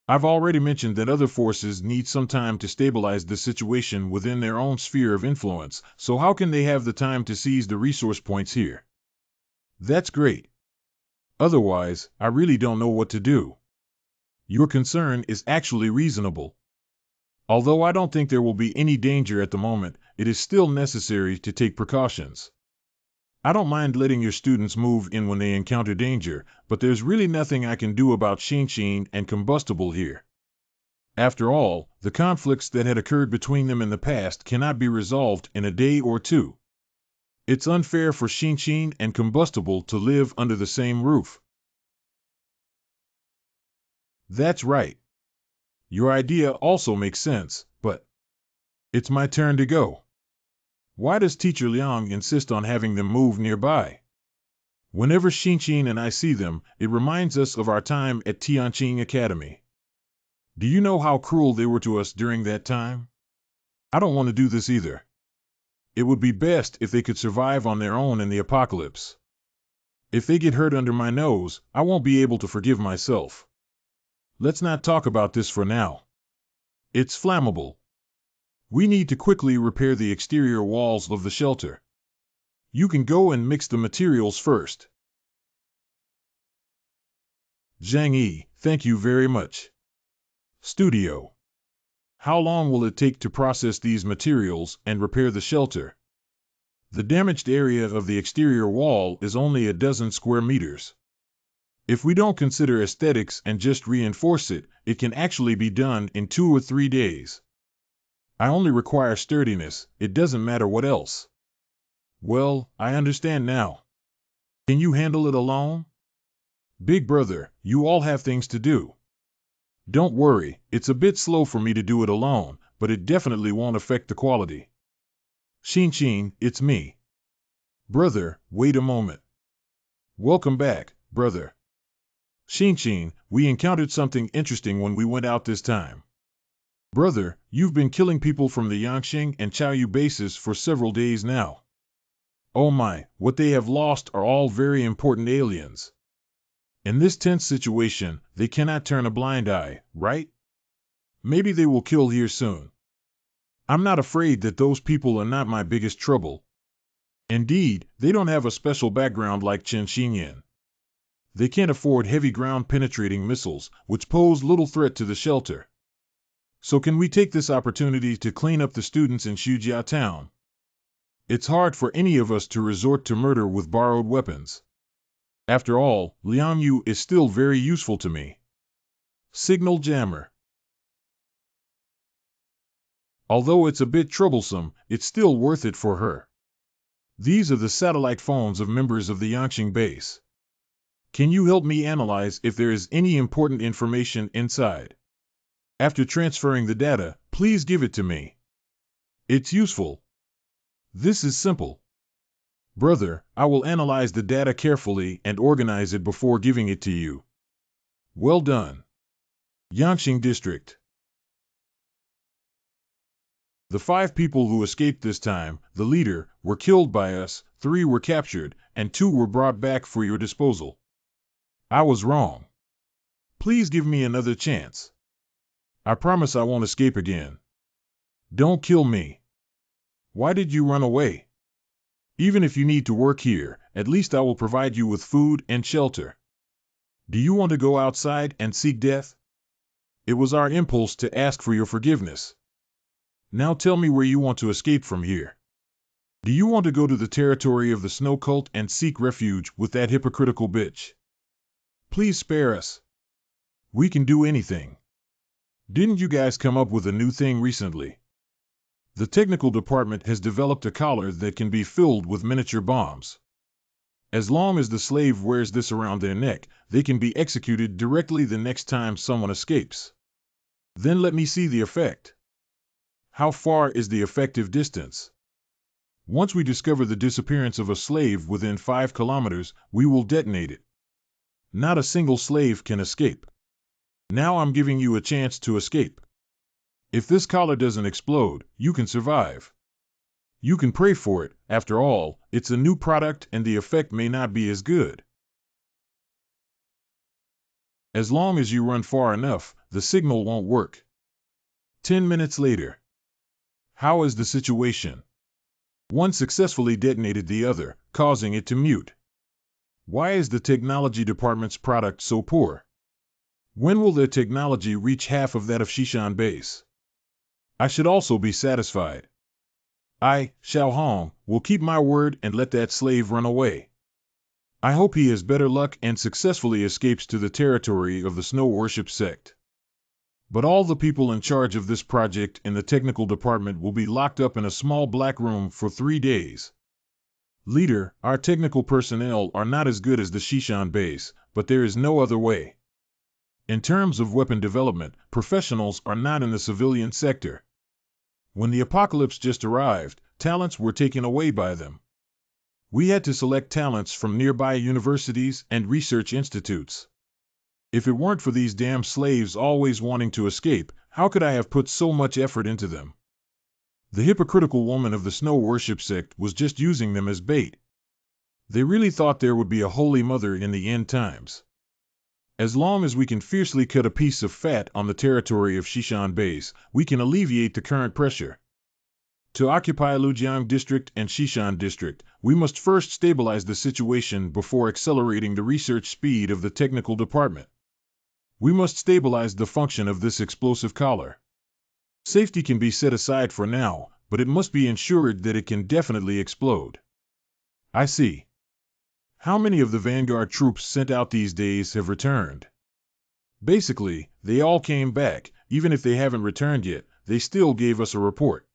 I've already mentioned that other forces need some time to stabilize the situation within their own sphere of influence, so how can they have the time to seize the resource points here? That's great. Otherwise, I really don't know what to do. Your concern is actually reasonable. Although I don't think there will be any danger at the moment, it is still necessary to take precautions. I don't mind letting your students move in when they encounter danger, but there's really nothing I can do about Shinshin and combustible here. After all, the conflicts that had occurred between them in the past cannot be resolved in a day or two. It's unfair for Shinshin and Combustible to live under the same roof. That's right. Your idea also makes sense, but it's my turn to go. Why does Teacher Liang insist on having them move nearby? Whenever Shinshin and I see them, it reminds us of our time at Tianqing Academy. Do you know how cruel they were to us during that time? I don't want to do this either. It would be best if they could survive on their own in the apocalypse. If they get hurt under my nose, I won't be able to forgive myself. Let's not talk about this for now. It's flammable. We need to quickly repair the exterior walls of the shelter. You can go and mix the materials first. Zhang Yi, thank you very much. Studio. How long will it take to process these materials and repair the shelter? The damaged area of the exterior wall is only a dozen square meters. If we don't consider aesthetics and just reinforce it, it can actually be done in 2 or 3 days. I only require sturdiness, it doesn't matter what else. Well, I understand now. Can you handle it alone? Big brother, you all have things to do. Don't worry, it's a bit slow for me to do it alone, but it definitely won't affect the quality. Shinshin, it's me. Brother, wait a moment. Welcome back, brother. Shinshin, we encountered something interesting when we went out this time. Brother, you've been killing people from the Yangqing and Chaoyu bases for several days now. Oh my, what they have lost are all very important aliens. In this tense situation, they cannot turn a blind eye, right? Maybe they will kill here soon. I'm not afraid that those people are not my biggest trouble. Indeed, they don't have a special background like Chen Xinyan. They can't afford heavy ground-penetrating missiles, which pose little threat to the shelter. So can we take this opportunity to clean up the students in Shujia Town? It's hard for any of us to resort to murder with borrowed weapons. After all, Liang Yu is still very useful to me. Signal jammer. Although it's a bit troublesome, it's still worth it for her. These are the satellite phones of members of the Yangqing base. Can you help me analyze if there is any important information inside? After transferring the data, please give it to me. It's useful. This is simple. Brother, I will analyze the data carefully and organize it before giving it to you. Well done. Yangqing District. The 5 people who escaped this time, the leader, were killed by us, 3 were captured, and 2 were brought back for your disposal. I was wrong. Please give me another chance. I promise I won't escape again. Don't kill me. Why did you run away? Even if you need to work here, at least I will provide you with food and shelter. Do you want to go outside and seek death? It was our impulse to ask for your forgiveness. Now tell me where you want to escape from here. Do you want to go to the territory of the Snow Cult and seek refuge with that hypocritical bitch? Please spare us. We can do anything. Didn't you guys come up with a new thing recently? The technical department has developed a collar that can be filled with miniature bombs. As long as the slave wears this around their neck, they can be executed directly the next time someone escapes. Then let me see the effect. How far is the effective distance? Once we discover the disappearance of a slave within 5 kilometers, we will detonate it. Not a single slave can escape. Now I'm giving you a chance to escape. If this collar doesn't explode, you can survive. You can pray for it, after all, it's a new product and the effect may not be as good. As long as you run far enough, the signal won't work. 10 minutes later. How is the situation? One successfully detonated the other, causing it to mute. Why is the technology department's product so poor? When will their technology reach half of that of Shishan base? I should also be satisfied. I, Xiao Hong, will keep my word and let that slave run away. I hope he has better luck and successfully escapes to the territory of the Snow Worship sect. But all the people in charge of this project in the technical department will be locked up in a small black room for 3 days. Leader, our technical personnel are not as good as the Shishan base, but there is no other way. In terms of weapon development, professionals are not in the civilian sector. When the apocalypse just arrived, talents were taken away by them. We had to select talents from nearby universities and research institutes. If it weren't for these damn slaves always wanting to escape, how could I have put so much effort into them? The hypocritical woman of the snow worship sect was just using them as bait. They really thought there would be a holy mother in the end times. As long as we can fiercely cut a piece of fat on the territory of Shishan base, we can alleviate the current pressure. To occupy Lujiang District and Shishan District, we must first stabilize the situation before accelerating the research speed of the technical department. We must stabilize the function of this explosive collar. Safety can be set aside for now, but it must be ensured that it can definitely explode. I see. How many of the Vanguard troops sent out these days have returned? Basically, they all came back. Even if they haven't returned yet, they still gave us a report.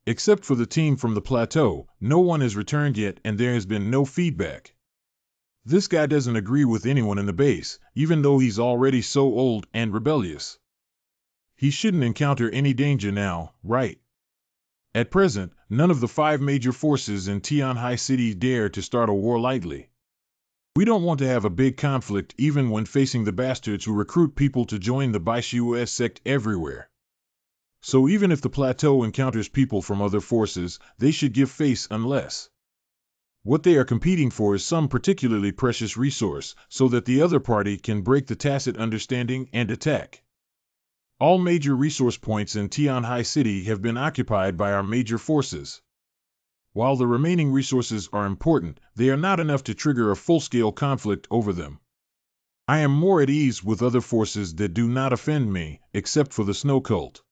Except for the team from the plateau, no one has returned yet and there has been no feedback. This guy doesn't agree with anyone in the base, even though he's already so old and rebellious. He shouldn't encounter any danger now, right? At present, none of the 5 major forces in Tianhai City dare to start a war lightly. We don't want to have a big conflict even when facing the bastards who recruit people to join the Baishus sect everywhere. So even if the plateau encounters people from other forces, they should give face unless what they are competing for is some particularly precious resource, so that the other party can break the tacit understanding and attack. All major resource points in Tianhai City have been occupied by our major forces. While the remaining resources are important, they are not enough to trigger a full-scale conflict over them. I am more at ease with other forces that do not offend me, except for the Snow Cult.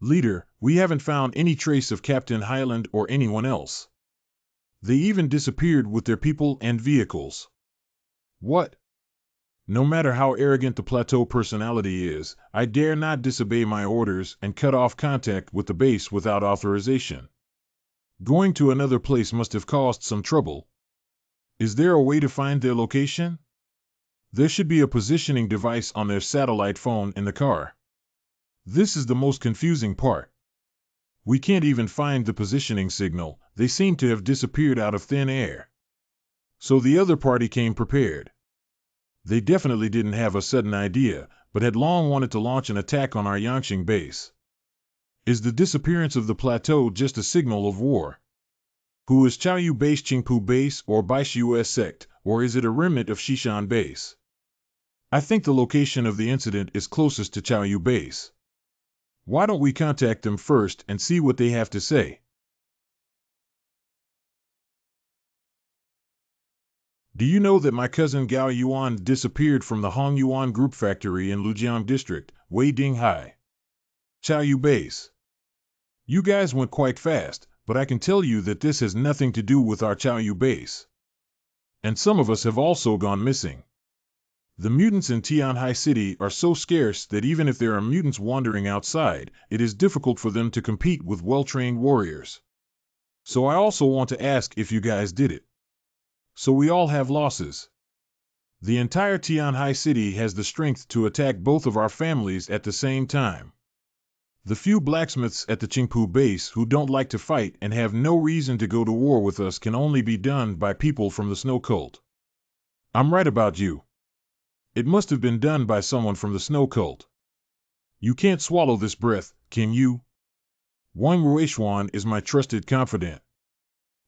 Leader, we haven't found any trace of Captain Highland or anyone else. They even disappeared with their people and vehicles. What? No matter how arrogant the plateau personality is, I dare not disobey my orders and cut off contact with the base without authorization. Going to another place must have caused some trouble. Is there a way to find their location? There should be a positioning device on their satellite phone in the car. This is the most confusing part. We can't even find the positioning signal. They seem to have disappeared out of thin air. So the other party came prepared. They definitely didn't have a sudden idea, but had long wanted to launch an attack on our Yangqing base. Is the disappearance of the plateau just a signal of war? Who is Chaoyu base, Qingpu base, or Baishus sect, or is it a remnant of Shishan base? I think the location of the incident is closest to Chaoyu base. Why don't we contact them first and see what they have to say? Do you know that my cousin Gao Yuan disappeared from the Hong Yuan Group factory in Lujiang District, Wei Dinghai? Chaoyu base. You guys went quite fast, but I can tell you that this has nothing to do with our Chaoyu base. And some of us have also gone missing. The mutants in Tianhai City are so scarce that even if there are mutants wandering outside, it is difficult for them to compete with well-trained warriors. So I also want to ask if you guys did it. So we all have losses. The entire Tianhai City has the strength to attack both of our families at the same time. The few blacksmiths at the Qingpu base who don't like to fight and have no reason to go to war with us can only be done by people from the Snow Cult. I'm right about you. It must have been done by someone from the Snow Cult. You can't swallow this breath, can you? Wang Ruishuan is my trusted confidant.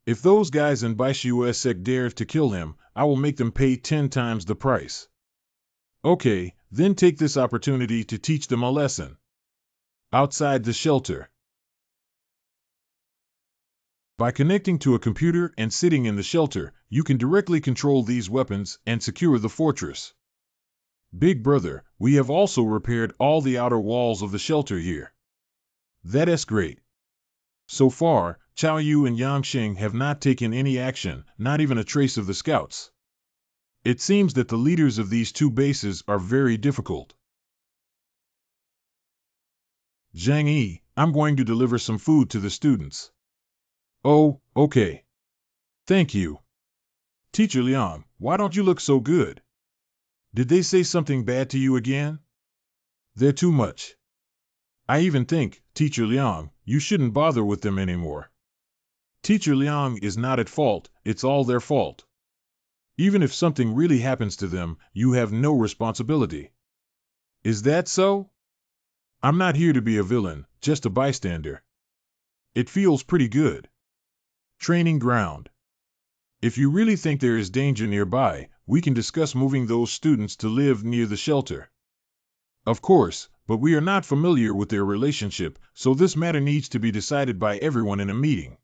If those guys in Baishus sect dare to kill him, I will make them pay 10 times the price. Okay, then take this opportunity to teach them a lesson. Outside the shelter. By connecting to a computer and sitting in the shelter, you can directly control these weapons and secure the fortress. Big brother, we have also repaired all the outer walls of the shelter here. That's great. So far, Chaoyu and Yangqing have not taken any action, not even a trace of the scouts. It seems that the leaders of these 2 bases are very difficult. Zhang Yi, I'm going to deliver some food to the students. Oh, okay. Thank you. Teacher Liang, why don't you look so good? Did they say something bad to you again? They're too much. I even think, Teacher Liang, you shouldn't bother with them anymore. Teacher Liang is not at fault, it's all their fault. Even if something really happens to them, you have no responsibility. Is that so? I'm not here to be a villain, just a bystander. It feels pretty good. Training ground. If you really think there is danger nearby, we can discuss moving those students to live near the shelter. Of course, but we are not familiar with their relationship, so this matter needs to be decided by everyone in a meeting.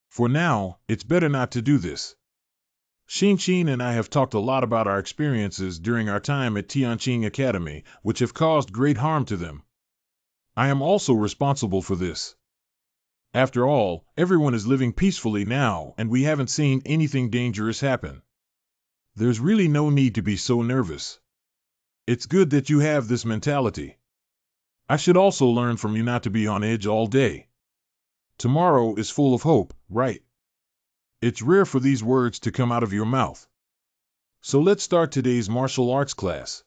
For now, it's better not to do this. Xinqin and I have talked a lot about our experiences during our time at Tianqing Academy, which have caused great harm to them. I am also responsible for this. After all, everyone is living peacefully now, and we haven't seen anything dangerous happen. There's really no need to be so nervous. It's good that you have this mentality. I should also learn from you not to be on edge all day. Tomorrow is full of hope, right? It's rare for these words to come out of your mouth. So let's start today's martial arts class.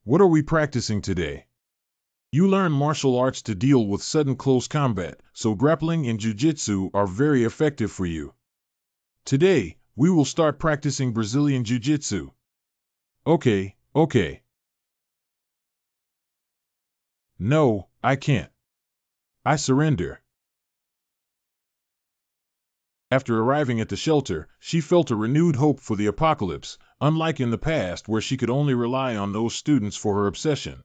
What are we practicing today? You learn martial arts to deal with sudden close combat, so grappling and jiu-jitsu are very effective for you. Today, we will start practicing Brazilian jiu-jitsu. Okay. No, I can't. I surrender. After arriving at the shelter, she felt a renewed hope for the apocalypse, unlike in the past where she could only rely on those students for her obsession.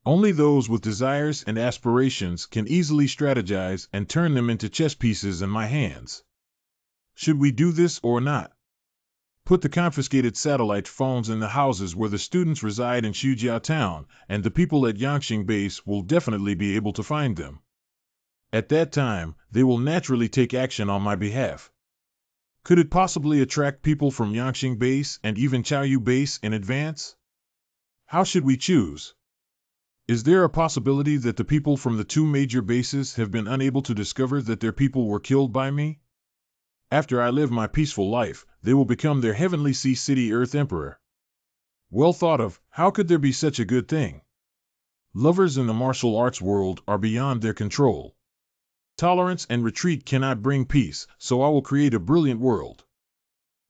Only those with desires and aspirations can easily strategize and turn them into chess pieces in my hands. Should we do this or not? Put the confiscated satellite phones in the houses where the students reside in Xujiao Town, and the people at Yangqing Base will definitely be able to find them. At that time, they will naturally take action on my behalf. Could it possibly attract people from Yangqing Base and even Chaoyu Base in advance? How should we choose? Is there a possibility that the people from the two major bases have been unable to discover that their people were killed by me? After I live my peaceful life, they will become their heavenly sea city Earth Emperor. Well thought of, how could there be such a good thing? Lovers in the martial arts world are beyond their control. Tolerance and retreat cannot bring peace, so I will create a brilliant world.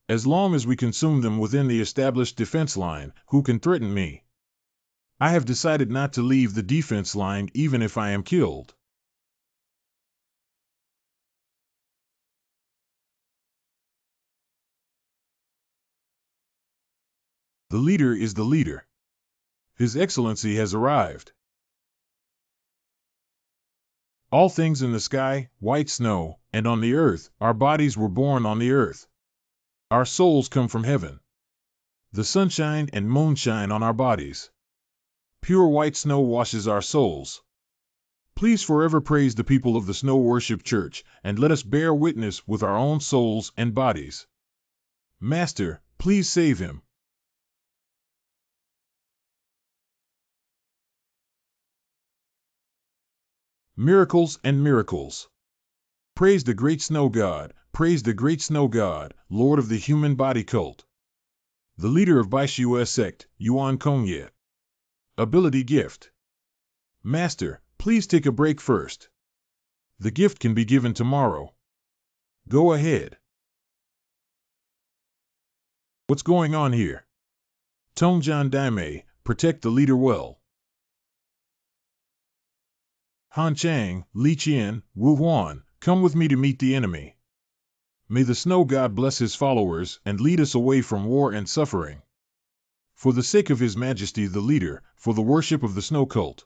As long as we consume them within the established defense line, who can threaten me? I have decided not to leave the defense line even if I am killed. The leader is the leader. His Excellency has arrived. All things in the sky, white snow, and on the earth, our bodies were born on the earth. Our souls come from heaven. The sunshine and moonshine on our bodies. Pure white snow washes our souls. Please forever praise the people of the Snow Worship Church, and let us bear witness with our own souls and bodies. Master, please save him. Miracles and miracles. Praise the great snow god, praise the great snow god, lord of the human body cult. The leader of Baishue sect, Yuan Kongye. Ability gift. Master, please take a break first. The gift can be given tomorrow. Go ahead. What's going on here? Tongjian Daimei, protect the leader well. Han Chang, Li Qian, Wu Huan, come with me to meet the enemy. May the snow god bless his followers and lead us away from war and suffering. For the sake of His Majesty the leader, for the worship of the snow cult.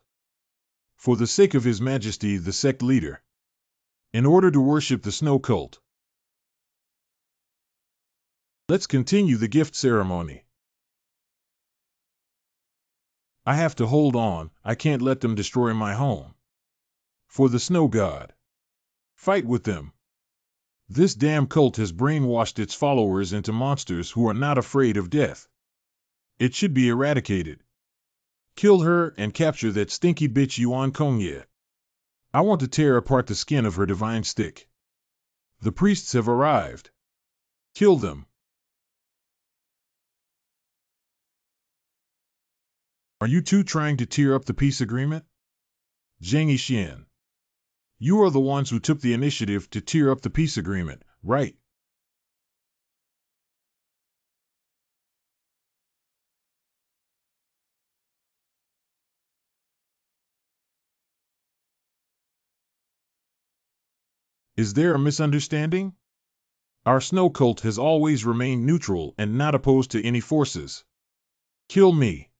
For the sake of His Majesty the sect leader. In order to worship the snow cult. Let's continue the gift ceremony. I have to hold on, I can't let them destroy my home. For the snow god. Fight with them. This damn cult has brainwashed its followers into monsters who are not afraid of death. It should be eradicated. Kill her and capture that stinky bitch Yuan Kongye. I want to tear apart the skin of her divine stick. The priests have arrived. Kill them. Are you two trying to tear up the peace agreement? Zhang Yixian. You are the ones who took the initiative to tear up the peace agreement, right? Is there a misunderstanding? Our snow cult has always remained neutral and not opposed to any forces. Kill me.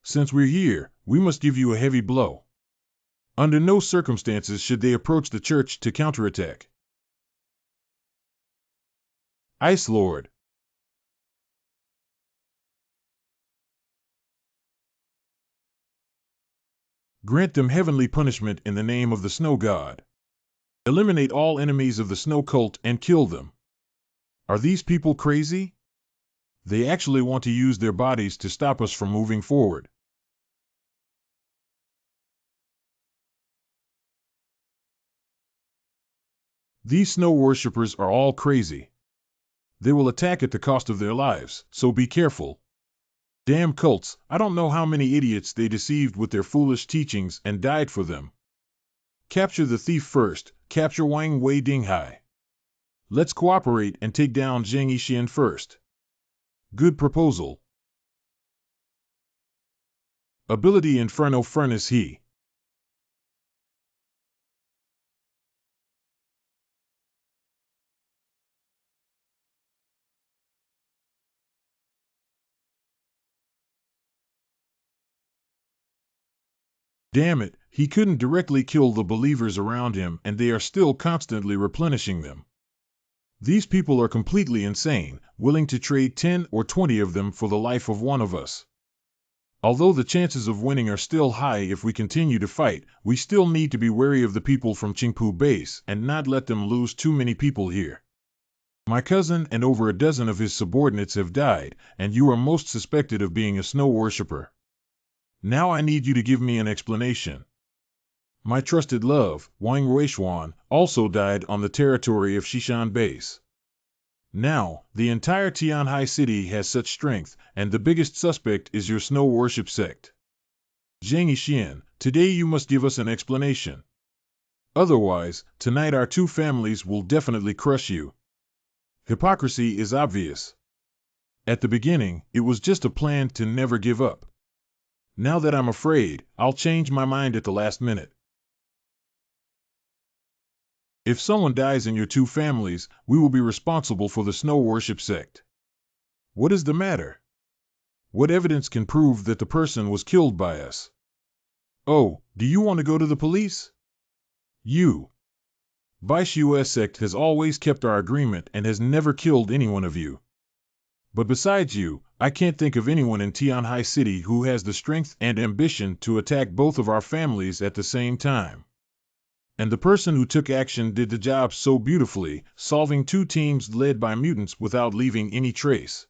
Since we're here, we must give you a heavy blow. Under no circumstances should they approach the church to counterattack. Ice Lord. Grant them heavenly punishment in the name of the snow god. Eliminate all enemies of the snow cult and kill them. Are these people crazy? They actually want to use their bodies to stop us from moving forward. These snow worshippers are all crazy. They will attack at the cost of their lives, so be careful. Damn cults, I don't know how many idiots they deceived with their foolish teachings and died for them. Capture the thief first, capture Wang Wei Dinghai. Let's cooperate and take down Zhang Yixian first. Good proposal. Ability Inferno Furnace He. Damn it, he couldn't directly kill the believers around him and they are still constantly replenishing them. These people are completely insane, willing to trade 10 or 20 of them for the life of one of us. Although the chances of winning are still high if we continue to fight, we still need to be wary of the people from Qingpu base and not let them lose too many people here. My cousin and over a dozen of his subordinates have died, and you are most suspected of being a snow worshipper. Now I need you to give me an explanation. My trusted love, Wang Ruishuan, also died on the territory of Xishan base. Now, the entire Tianhai city has such strength, and the biggest suspect is your snow worship sect. Zhang Yixian, today you must give us an explanation. Otherwise, tonight our two families will definitely crush you. Hypocrisy is obvious. At the beginning, it was just a plan to never give up. Now that I'm afraid, I'll change my mind at the last minute. If someone dies in your two families, we will be responsible for the snow worship sect. What is the matter? What evidence can prove that the person was killed by us? Oh, do you want to go to the police? You. Baishu's sect has always kept our agreement and has never killed any one of you. But besides you, I can't think of anyone in Tianhai City who has the strength and ambition to attack both of our families at the same time. And the person who took action did the job so beautifully, solving two teams led by mutants without leaving any trace.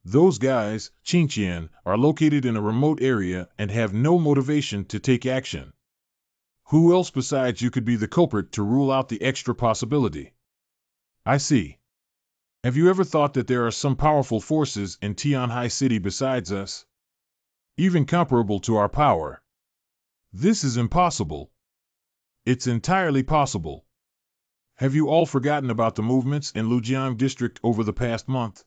Those guys, Qingqian, are located in a remote area and have no motivation to take action. Who else besides you could be the culprit to rule out the extra possibility? I see. Have you ever thought that there are some powerful forces in Tianhai City besides us? Even comparable to our power? This is impossible. It's entirely possible. Have you all forgotten about the movements in Lujiang District over the past month?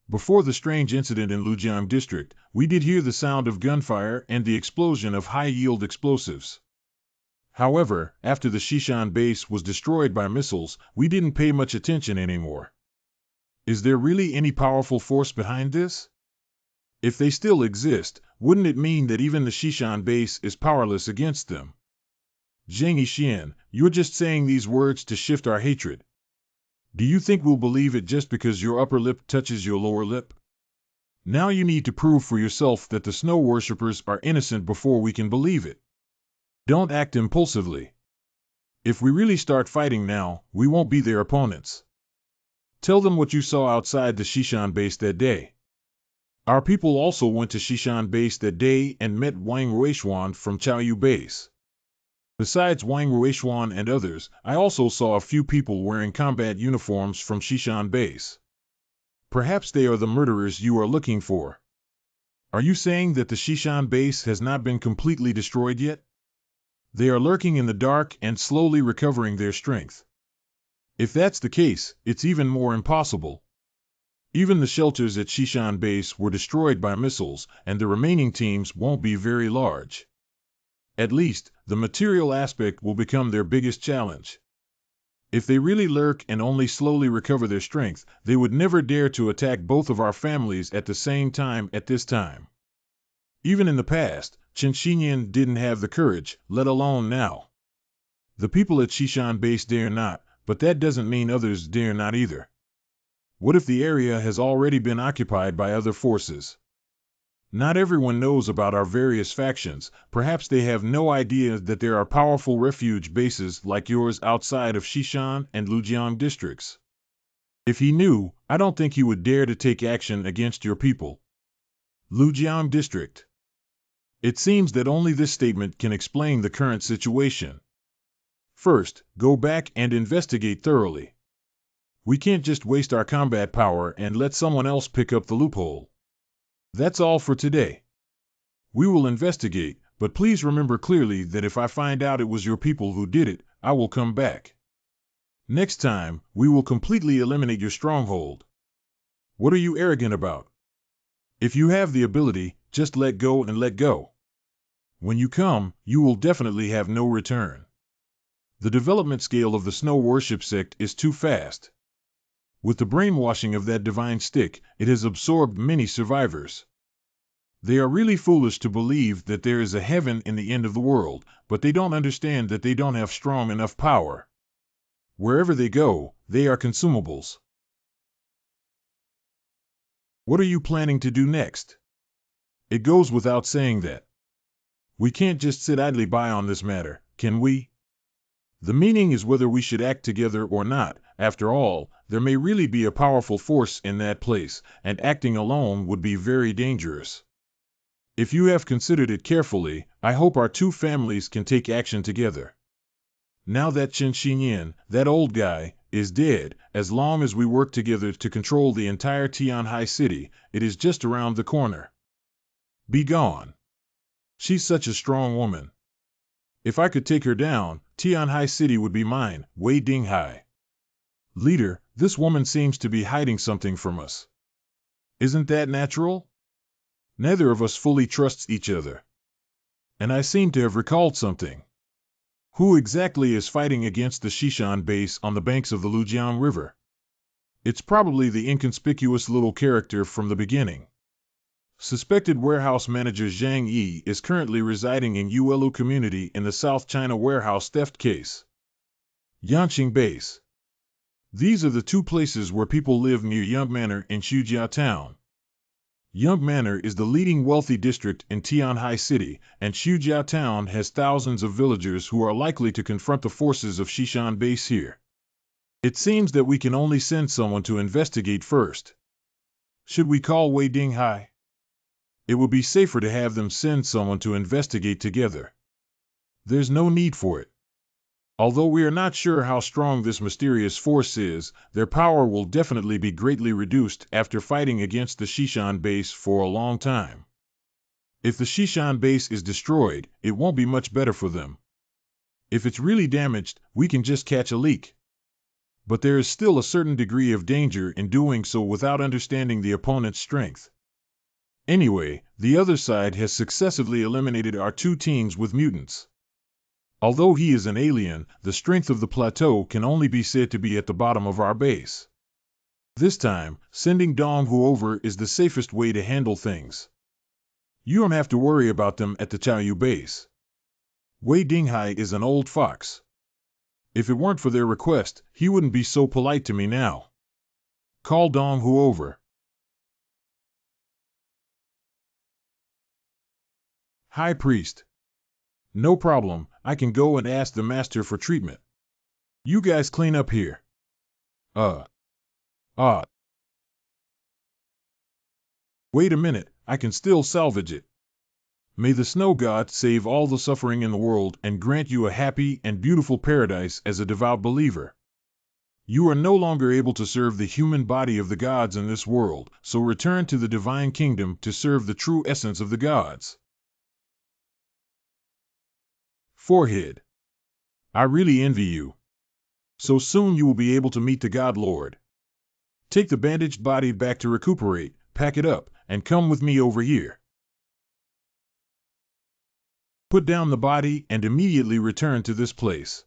Before the strange incident in Lujiang District, we did hear the sound of gunfire and the explosion of high-yield explosives. However, after the Xishan base was destroyed by missiles, we didn't pay much attention anymore. Is there really any powerful force behind this? If they still exist, wouldn't it mean that even the Xishan base is powerless against them? Zhang Yixian, you're just saying these words to shift our hatred. Do you think we'll believe it just because your upper lip touches your lower lip? Now you need to prove for yourself that the snow worshippers are innocent before we can believe it. Don't act impulsively. If we really start fighting now, we won't be their opponents. Tell them what you saw outside the Xishan base that day. Our people also went to Shishan Base that day and met Wang Ruishuan from Chaoyu Base. Besides Wang Ruishuan and others, I also saw a few people wearing combat uniforms from Shishan Base. Perhaps they are the murderers you are looking for. Are you saying that the Shishan Base has not been completely destroyed yet? They are lurking in the dark and slowly recovering their strength. If that's the case, it's even more impossible. Even the shelters at Shishan Base were destroyed by missiles, and the remaining teams won't be very large. At least, the material aspect will become their biggest challenge. If they really lurk and only slowly recover their strength, they would never dare to attack both of our families at the same time at this time. Even in the past, Chen Xinyan didn't have the courage, let alone now. The people at Shishan Base dare not, but that doesn't mean others dare not either. What if the area has already been occupied by other forces? Not everyone knows about our various factions. Perhaps they have no idea that there are powerful refuge bases like yours outside of Shishan and Lujiang districts. If he knew, I don't think he would dare to take action against your people. Lujiang district. It seems that only this statement can explain the current situation. First, go back and investigate thoroughly. We can't just waste our combat power and let someone else pick up the loophole. That's all for today. We will investigate, but please remember clearly that if I find out it was your people who did it, I will come back. Next time, we will completely eliminate your stronghold. What are you arrogant about? If you have the ability, just let go and let go. When you come, you will definitely have no return. The development scale of the Snow Worship sect is too fast. With the brainwashing of that divine stick, it has absorbed many survivors. They are really foolish to believe that there is a heaven in the end of the world, but they don't understand that they don't have strong enough power. Wherever they go, they are consumables. What are you planning to do next? It goes without saying that we can't just sit idly by on this matter, can we? The meaning is whether we should act together or not. After all, there may really be a powerful force in that place, and acting alone would be very dangerous. If you have considered it carefully, I hope our two families can take action together. Now that Chen Xinyan, that old guy, is dead, as long as we work together to control the entire Tianhai city, it is just around the corner. Be gone. She's such a strong woman. If I could take her down, Tianhai city would be mine, Wei Dinghai. Leader, this woman seems to be hiding something from us. Isn't that natural? Neither of us fully trusts each other. And I seem to have recalled something. Who exactly is fighting against the Shishan base on the banks of the Lujiang River? It's probably the inconspicuous little character from the beginning. Suspected warehouse manager Zhang Yi is currently residing in Yuelu community in the South China warehouse theft case. Yanqing Base. These are the two places where people live near Young Manor in Xujia Town. Young Manor is the leading wealthy district in Tianhai City, and Xujia Town has thousands of villagers who are likely to confront the forces of Shishan Base here. It seems that we can only send someone to investigate first. Should we call Wei Dinghai? It would be safer to have them send someone to investigate together. There's no need for it. Although we are not sure how strong this mysterious force is, their power will definitely be greatly reduced after fighting against the Shishan base for a long time. If the Shishan base is destroyed, it won't be much better for them. If it's really damaged, we can just catch a leak. But there is still a certain degree of danger in doing so without understanding the opponent's strength. Anyway, the other side has successively eliminated our two teams with mutants. Although he is an alien, the strength of the plateau can only be said to be at the bottom of our base. This time, sending Donghu over is the safest way to handle things. You don't have to worry about them at the Chaoyu base. Wei Dinghai is an old fox. If it weren't for their request, he wouldn't be so polite to me now. Call Donghu over. High Priest. No problem, I can go and ask the master for treatment. You guys clean up here. Wait a minute, I can still salvage it. May the snow god save all the suffering in the world and grant you a happy and beautiful paradise as a devout believer. You are no longer able to serve the human body of the gods in this world, so return to the divine kingdom to serve the true essence of the gods. Forehead. I really envy you. So soon you will be able to meet the God Lord. Take the bandaged body back to recuperate, pack it up, and come with me over here. Put down the body and immediately return to this place.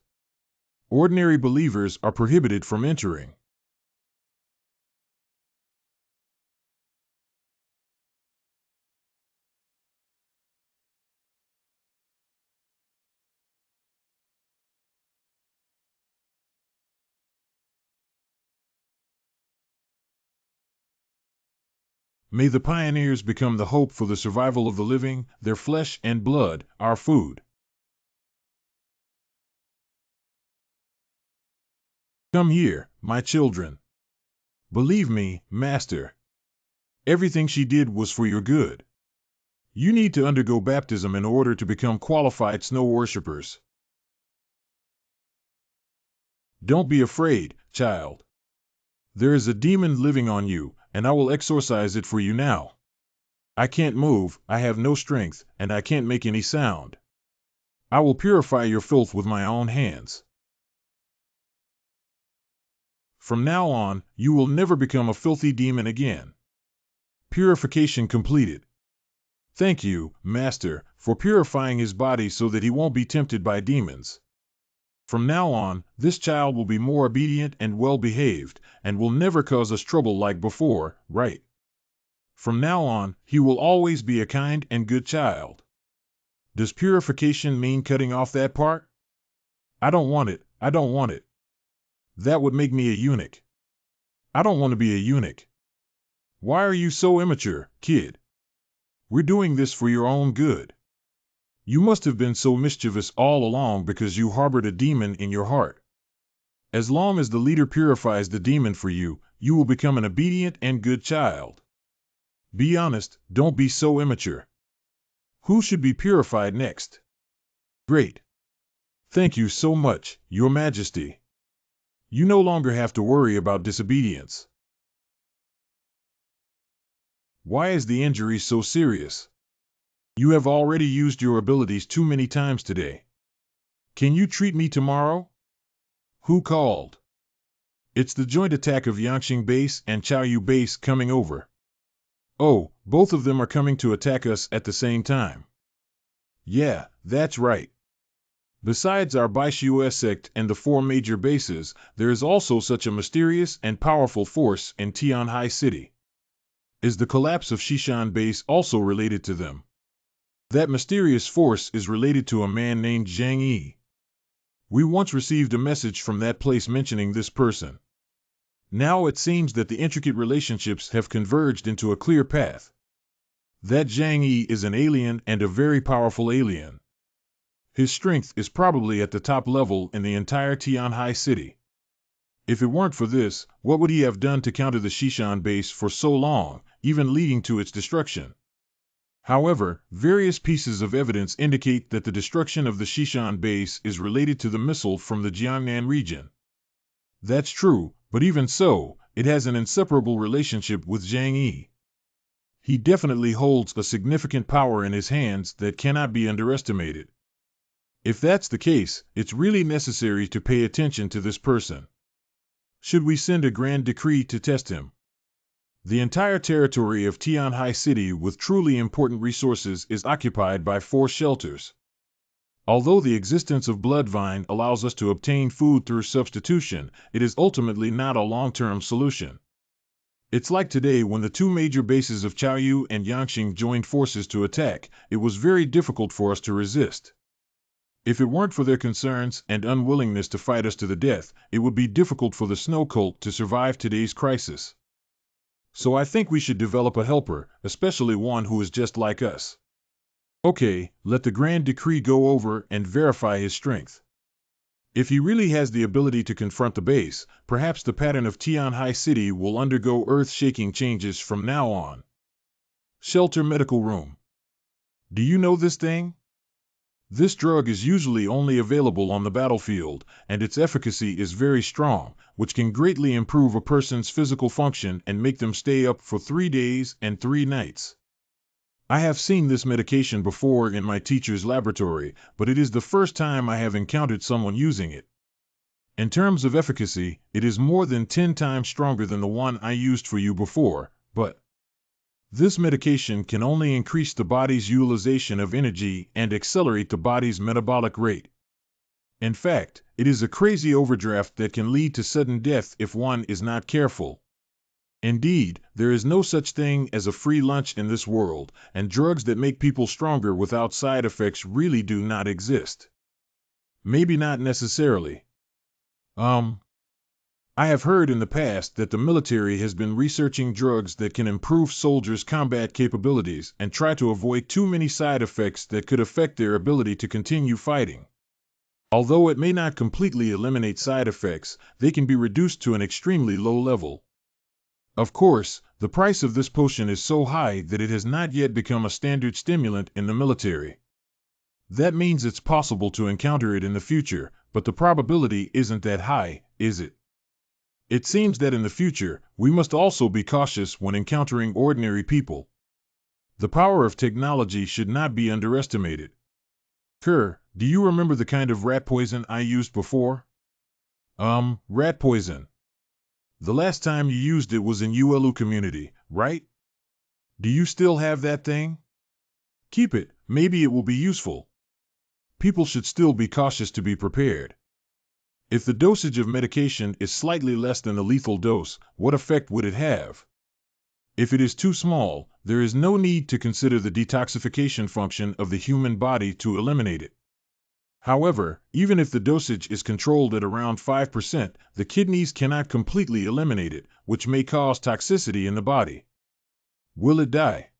Ordinary believers are prohibited from entering. May the pioneers become the hope for the survival of the living, their flesh and blood, our food. Come here, my children. Believe me, Master. Everything she did was for your good. You need to undergo baptism in order to become qualified snow worshippers. Don't be afraid, child. There is a demon living on you, and I will exorcise it for you now. I can't move, I have no strength, and I can't make any sound. I will purify your filth with my own hands. From now on, you will never become a filthy demon again. Purification completed. Thank you, Master, for purifying his body so that he won't be tempted by demons. From now on, this child will be more obedient and well-behaved, and will never cause us trouble like before, right? From now on, he will always be a kind and good child. Does purification mean cutting off that part? I don't want it, I don't want it. That would make me a eunuch. I don't want to be a eunuch. Why are you so immature, kid? We're doing this for your own good. You must have been so mischievous all along because you harbored a demon in your heart. As long as the leader purifies the demon for you, you will become an obedient and good child. Be honest, don't be so immature. Who should be purified next? Great. Thank you so much, Your Majesty. You no longer have to worry about disobedience. Why is the injury so serious? You have already used your abilities too many times today. Can you treat me tomorrow? Who called? It's the joint attack of Yangqing Base and Chaoyu Base coming over. Oh, both of them are coming to attack us at the same time. Yeah, that's right. Besides our Baishu sect and the 4 major bases, there is also such a mysterious and powerful force in Tianhai City. Is the collapse of Shishan Base also related to them? That mysterious force is related to a man named Zhang Yi. We once received a message from that place mentioning this person. Now it seems that the intricate relationships have converged into a clear path. That Zhang Yi is an alien and a very powerful alien. His strength is probably at the top level in the entire Tianhai City. If it weren't for this, what would he have done to counter the Shishan base for so long, even leading to its destruction? However, various pieces of evidence indicate that the destruction of the Shishan base is related to the missile from the Jiangnan region. That's true, but even so, it has an inseparable relationship with Zhang Yi. He definitely holds a significant power in his hands that cannot be underestimated. If that's the case, it's really necessary to pay attention to this person. Should we send a grand decree to test him? The entire territory of Tianhai City with truly important resources is occupied by 4 shelters. Although the existence of Bloodvine allows us to obtain food through substitution, it is ultimately not a long-term solution. It's like today when the 2 major bases of Chaoyu and Yangqing joined forces to attack, it was very difficult for us to resist. If it weren't for their concerns and unwillingness to fight us to the death, it would be difficult for the Snow Cult to survive today's crisis. So I think we should develop a helper, especially one who is just like us. Okay, let the Grand Decree go over and verify his strength. If he really has the ability to confront the base, perhaps the pattern of Tianhai City will undergo earth-shaking changes from now on. Shelter medical room. Do you know this thing? This drug is usually only available on the battlefield, and its efficacy is very strong, which can greatly improve a person's physical function and make them stay up for 3 days and 3 nights. I have seen this medication before in my teacher's laboratory, but it is the first time I have encountered someone using it. In terms of efficacy, it is more than 10 times stronger than the one I used for you before, but this medication can only increase the body's utilization of energy and accelerate the body's metabolic rate. In fact, it is a crazy overdraft that can lead to sudden death if one is not careful. Indeed, there is no such thing as a free lunch in this world, and drugs that make people stronger without side effects really do not exist. Maybe not necessarily. I have heard in the past that the military has been researching drugs that can improve soldiers' combat capabilities and try to avoid too many side effects that could affect their ability to continue fighting. Although it may not completely eliminate side effects, they can be reduced to an extremely low level. Of course, the price of this potion is so high that it has not yet become a standard stimulant in the military. That means it's possible to encounter it in the future, but the probability isn't that high, is it? It seems that in the future, we must also be cautious when encountering ordinary people. The power of technology should not be underestimated. Do you remember the kind of rat poison I used before? Rat poison. The last time you used it was in ULU community, right? Do you still have that thing? Keep it, maybe it will be useful. People should still be cautious to be prepared. If the dosage of medication is slightly less than the lethal dose, what effect would it have? If it is too small, there is no need to consider the detoxification function of the human body to eliminate it. However, even if the dosage is controlled at around 5%, the kidneys cannot completely eliminate it, which may cause toxicity in the body. Will it die?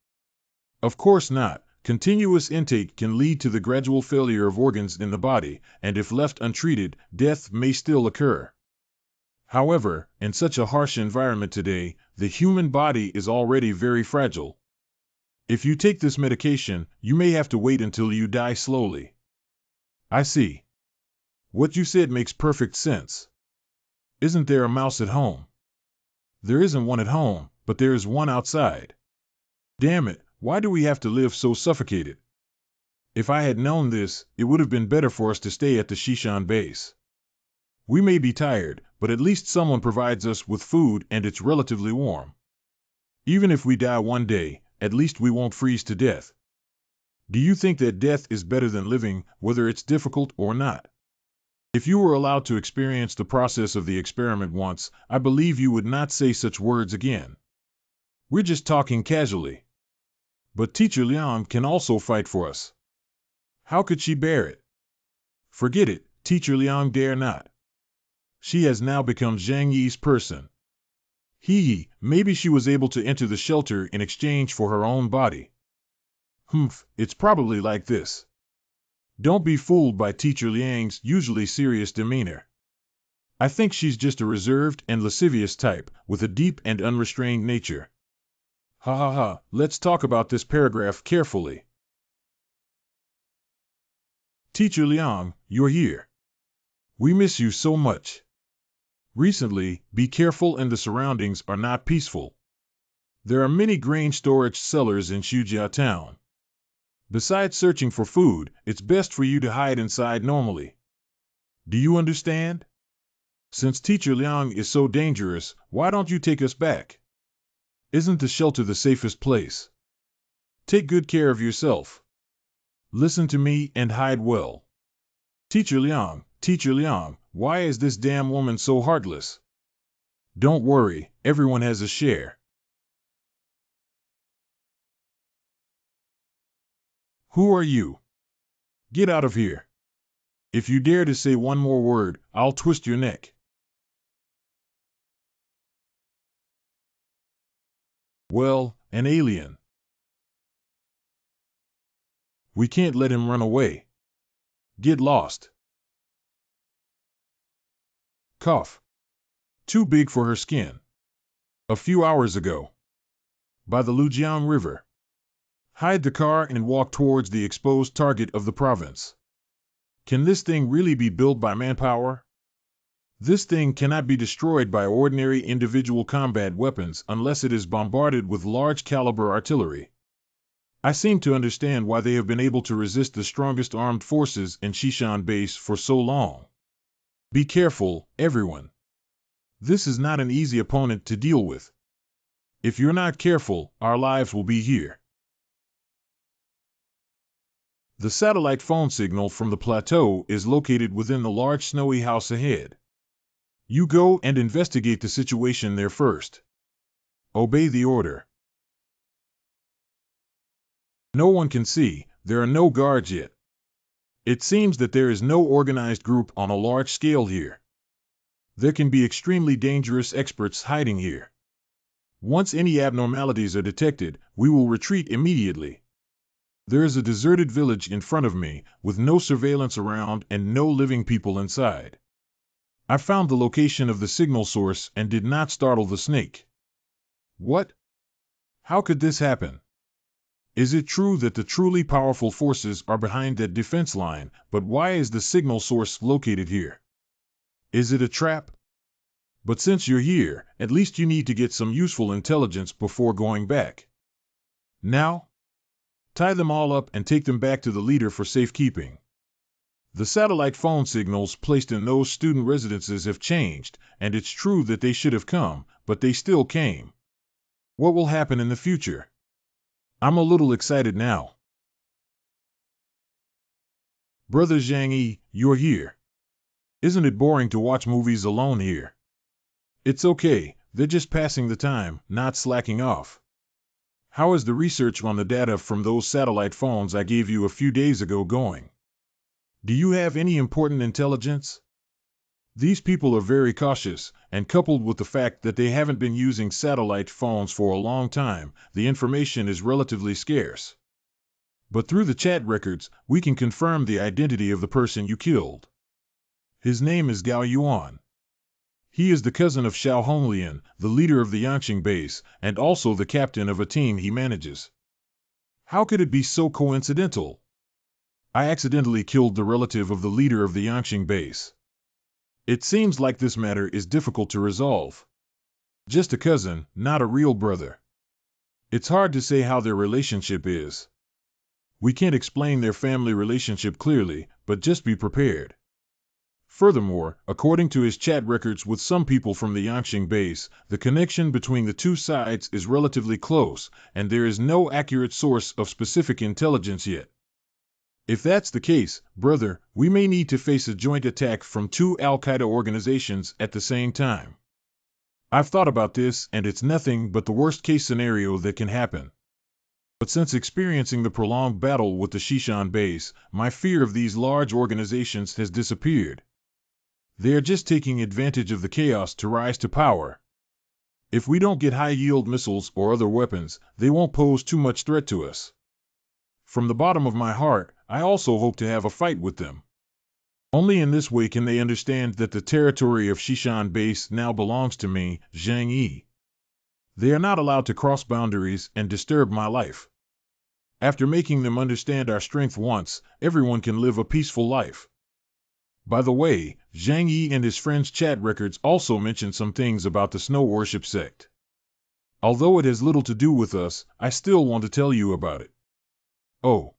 Of course not. Continuous intake can lead to the gradual failure of organs in the body, and if left untreated, death may still occur. However, in such a harsh environment today, the human body is already very fragile. If you take this medication, you may have to wait until you die slowly. I see. What you said makes perfect sense. Isn't there a mouse at home? There isn't one at home, but there is one outside. Damn it. Why do we have to live so suffocated? If I had known this, it would have been better for us to stay at the Shishan base. We may be tired, but at least someone provides us with food and it's relatively warm. Even if we die one day, at least we won't freeze to death. Do you think that death is better than living, whether it's difficult or not? If you were allowed to experience the process of the experiment once, I believe you would not say such words again. We're just talking casually. But Teacher Liang can also fight for us. How could she bear it? Forget it, Teacher Liang dare not. She has now become Zhang Yi's person. Maybe she was able to enter the shelter in exchange for her own body. It's probably like this. Don't be fooled by Teacher Liang's usually serious demeanor. I think she's just a reserved and lascivious type, with a deep and unrestrained nature. Let's talk about this paragraph carefully. Teacher Liang, you're here. We miss you so much. Recently, be careful and the surroundings are not peaceful. There are many grain storage cellars in Shujia town. Besides searching for food, it's best for you to hide inside normally. Do you understand? Since Teacher Liang is so dangerous, why don't you take us back? Isn't the shelter the safest place? Take good care of yourself. Listen to me and hide well. Teacher Liang, why is this damn woman so heartless? Don't worry, everyone has a share. Who are you? Get out of here. If you dare to say one more word, I'll twist your neck. Well, an alien. We can't let him run away. Get lost. Cough. Too big for her skin. A few hours ago. By the Lujiang River. Hide the car and walk towards the exposed target of the province. Can this thing really be built by manpower? This thing cannot be destroyed by ordinary individual combat weapons unless it is bombarded with large-caliber artillery. I seem to understand why they have been able to resist the strongest armed forces in Shishan base for so long. Be careful, everyone. This is not an easy opponent to deal with. If you're not careful, our lives will be here. The satellite phone signal from the plateau is located within the large snowy house ahead. You go and investigate the situation there first. Obey the order. No one can see, there are no guards yet. It seems that there is no organized group on a large scale here. There can be extremely dangerous experts hiding here. Once any abnormalities are detected, we will retreat immediately. There is a deserted village in front of me, with no surveillance around and no living people inside. I found the location of the signal source and did not startle the snake. What? How could this happen? Is it true that the truly powerful forces are behind that defense line, but why is the signal source located here? Is it a trap? But since you're here, at least you need to get some useful intelligence before going back. Now? Tie them all up and take them back to the leader for safekeeping. The satellite phone signals placed in those student residences have changed, and it's true that they should have come, but they still came. What will happen in the future? I'm a little excited now. Brother Zhang Yi, you're here. Isn't it boring to watch movies alone here? It's okay, they're just passing the time, not slacking off. How is the research on the data from those satellite phones I gave you a few days ago going? Do you have any important intelligence? These people are very cautious, and coupled with the fact that they haven't been using satellite phones for a long time, the information is relatively scarce. But through the chat records, we can confirm the identity of the person you killed. His name is Gao Yuan. He is the cousin of Xiao Honglian, the leader of the Yangqing base, and also the captain of a team he manages. How could it be so coincidental? I accidentally killed the relative of the leader of the Yangqing base. It seems like this matter is difficult to resolve. Just a cousin, not a real brother. It's hard to say how their relationship is. We can't explain their family relationship clearly, but just be prepared. Furthermore, according to his chat records with some people from the Yangqing base, the connection between the two sides is relatively close, and there is no accurate source of specific intelligence yet. If that's the case, brother, we may need to face a joint attack from two Al-Qaeda organizations at the same time. I've thought about this, and it's nothing but the worst-case scenario that can happen. But since experiencing the prolonged battle with the Shishan base, my fear of these large organizations has disappeared. They are just taking advantage of the chaos to rise to power. If we don't get high-yield missiles or other weapons, they won't pose too much threat to us. From the bottom of my heart, I also hope to have a fight with them. Only in this way can they understand that the territory of Shishan base now belongs to me, Zhang Yi. They are not allowed to cross boundaries and disturb my life. After making them understand our strength once, everyone can live a peaceful life. By the way, Zhang Yi and his friends' chat records also mention some things about the snow worship sect. Although it has little to do with us, I still want to tell you about it. Oh.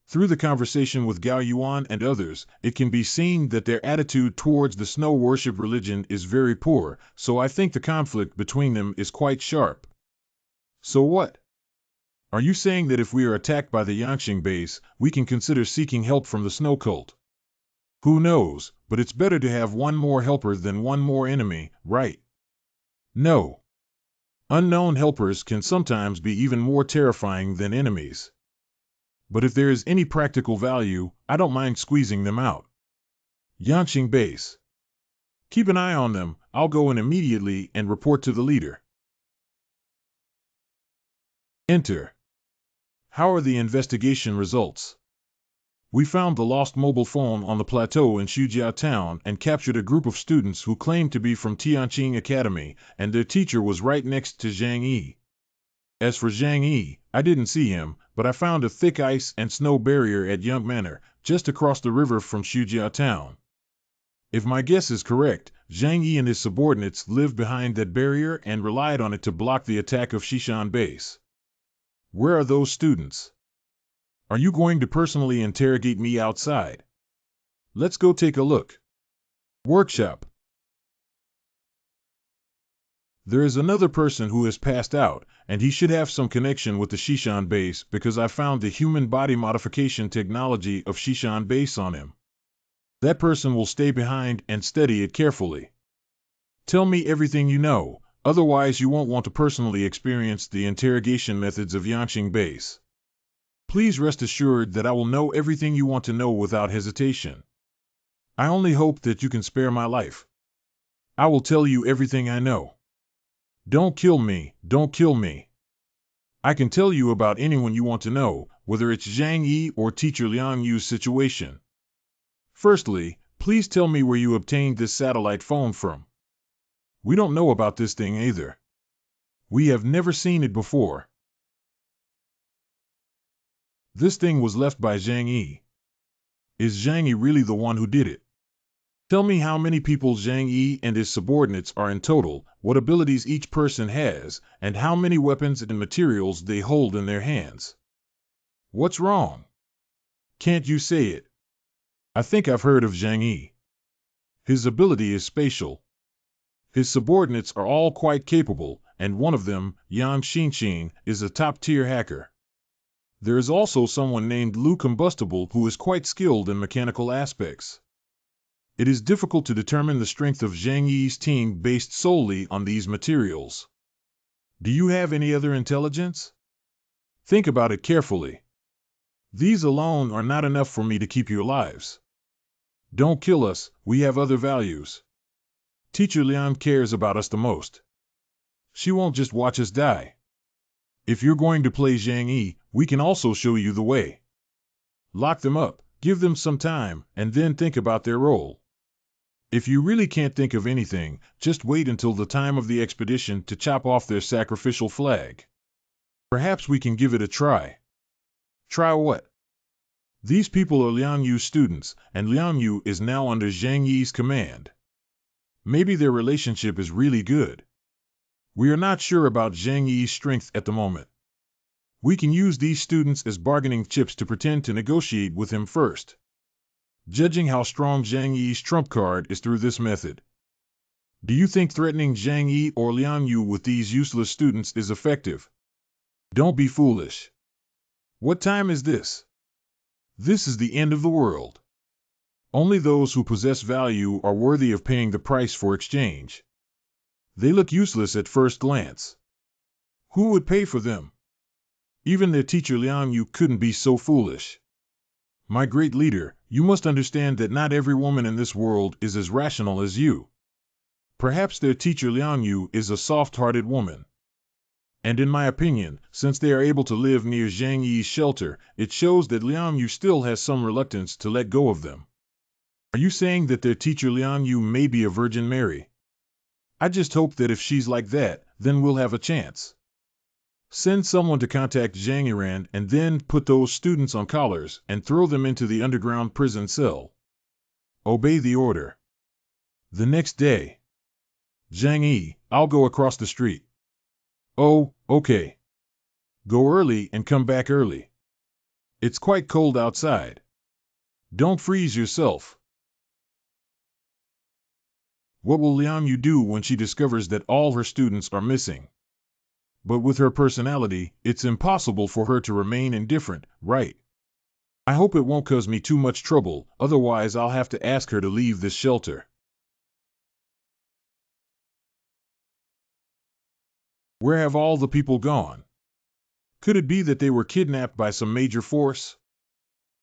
Through the conversation with Gao Yuan and others, it can be seen that their attitude towards the snow worship religion is very poor, so I think the conflict between them is quite sharp. So what? Are you saying that if we are attacked by the Yangqing base, we can consider seeking help from the snow cult? Who knows, but it's better to have one more helper than one more enemy, right? No. Unknown helpers can sometimes be even more terrifying than enemies. But if there is any practical value, I don't mind squeezing them out. Yangqing base. Keep an eye on them, I'll go in immediately and report to the leader. Enter. How are the investigation results? We found the lost mobile phone on the plateau in Xujiao town and captured a group of students who claimed to be from Tianqing Academy, and their teacher was right next to Zhang Yi. As for Zhang Yi, I didn't see him, but I found a thick ice and snow barrier at Young Manor, just across the river from Shujia town. If my guess is correct, Zhang Yi and his subordinates lived behind that barrier and relied on it to block the attack of Shishan base. Where are those students? Are you going to personally interrogate me outside? Let's go take a look. Workshop. There is another person who has passed out, and he should have some connection with the Shishan base because I found the human body modification technology of Shishan base on him. That person will stay behind and study it carefully. Tell me everything you know, otherwise you won't want to personally experience the interrogation methods of Yanqing base. Please rest assured that I will know everything you want to know without hesitation. I only hope that you can spare my life. I will tell you everything I know. Don't kill me, don't kill me. I can tell you about anyone you want to know, whether it's Zhang Yi or Teacher Liang Yu's situation. Firstly, please tell me where you obtained this satellite phone from. We don't know about this thing either. We have never seen it before. This thing was left by Zhang Yi. Is Zhang Yi really the one who did it? Tell me how many people Zhang Yi and his subordinates are in total, what abilities each person has, and how many weapons and materials they hold in their hands. What's wrong? Can't you say it? I think I've heard of Zhang Yi. His ability is spatial. His subordinates are all quite capable, and one of them, Yang Xinxin, is a top-tier hacker. There is also someone named Lu Combustible who is quite skilled in mechanical aspects. It is difficult to determine the strength of Zhang Yi's team based solely on these materials. Do you have any other intelligence? Think about it carefully. These alone are not enough for me to keep your lives. Don't kill us, we have other values. Teacher Liang cares about us the most. She won't just watch us die. If you're going to play Zhang Yi, we can also show you the way. Lock them up, give them some time, and then think about their role. If you really can't think of anything, just wait until the time of the expedition to chop off their sacrificial flag. Perhaps we can give it a try. Try what? These people are Liang Yu's students, and Liang Yu is now under Zhang Yi's command. Maybe their relationship is really good. We are not sure about Zhang Yi's strength at the moment. We can use these students as bargaining chips to pretend to negotiate with him first. Judging how strong Zhang Yi's trump card is through this method. Do you think threatening Zhang Yi or Liang Yu with these useless students is effective? Don't be foolish. What time is this? This is the end of the world. Only those who possess value are worthy of paying the price for exchange. They look useless at first glance. Who would pay for them? Even their teacher Liang Yu couldn't be so foolish. My great leader, you must understand that not every woman in this world is as rational as you. Perhaps their teacher Liang Yu is a soft-hearted woman. And in my opinion, since they are able to live near Zhang Yi's shelter, it shows that Liang Yu still has some reluctance to let go of them. Are you saying that their teacher Liang Yu may be a Virgin Mary? I just hope that if she's like that, then we'll have a chance. Send someone to contact Zhang Yiran and then put those students on collars and throw them into the underground prison cell. Obey the order. The next day. Zhang Yi, I'll go across the street. Oh, okay. Go early and come back early. It's quite cold outside. Don't freeze yourself. What will Liang Yu do when she discovers that all her students are missing? But with her personality, it's impossible for her to remain indifferent, right? I hope it won't cause me too much trouble, otherwise I'll have to ask her to leave this shelter. Where have all the people gone? Could it be that they were kidnapped by some major force?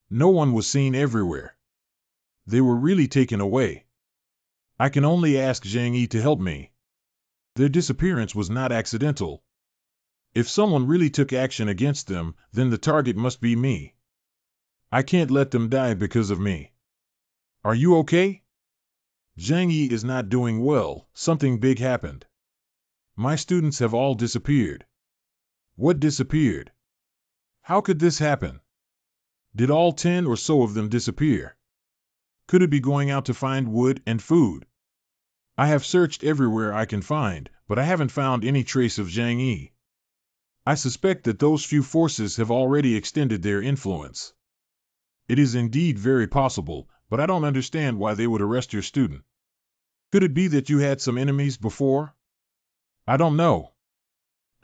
No one was seen everywhere. They were really taken away. I can only ask Zhang Yi to help me. Their disappearance was not accidental. If someone really took action against them, then the target must be me. I can't let them die because of me. Are you okay? Zhang Yi is not doing well, something big happened. My students have all disappeared. What disappeared? How could this happen? Did all 10 or so of them disappear? Could it be going out to find wood and food? I have searched everywhere I can find, but I haven't found any trace of Zhang Yi. I suspect that those few forces have already extended their influence. It is indeed very possible, but I don't understand why they would arrest your student. Could it be that you had some enemies before? I don't know.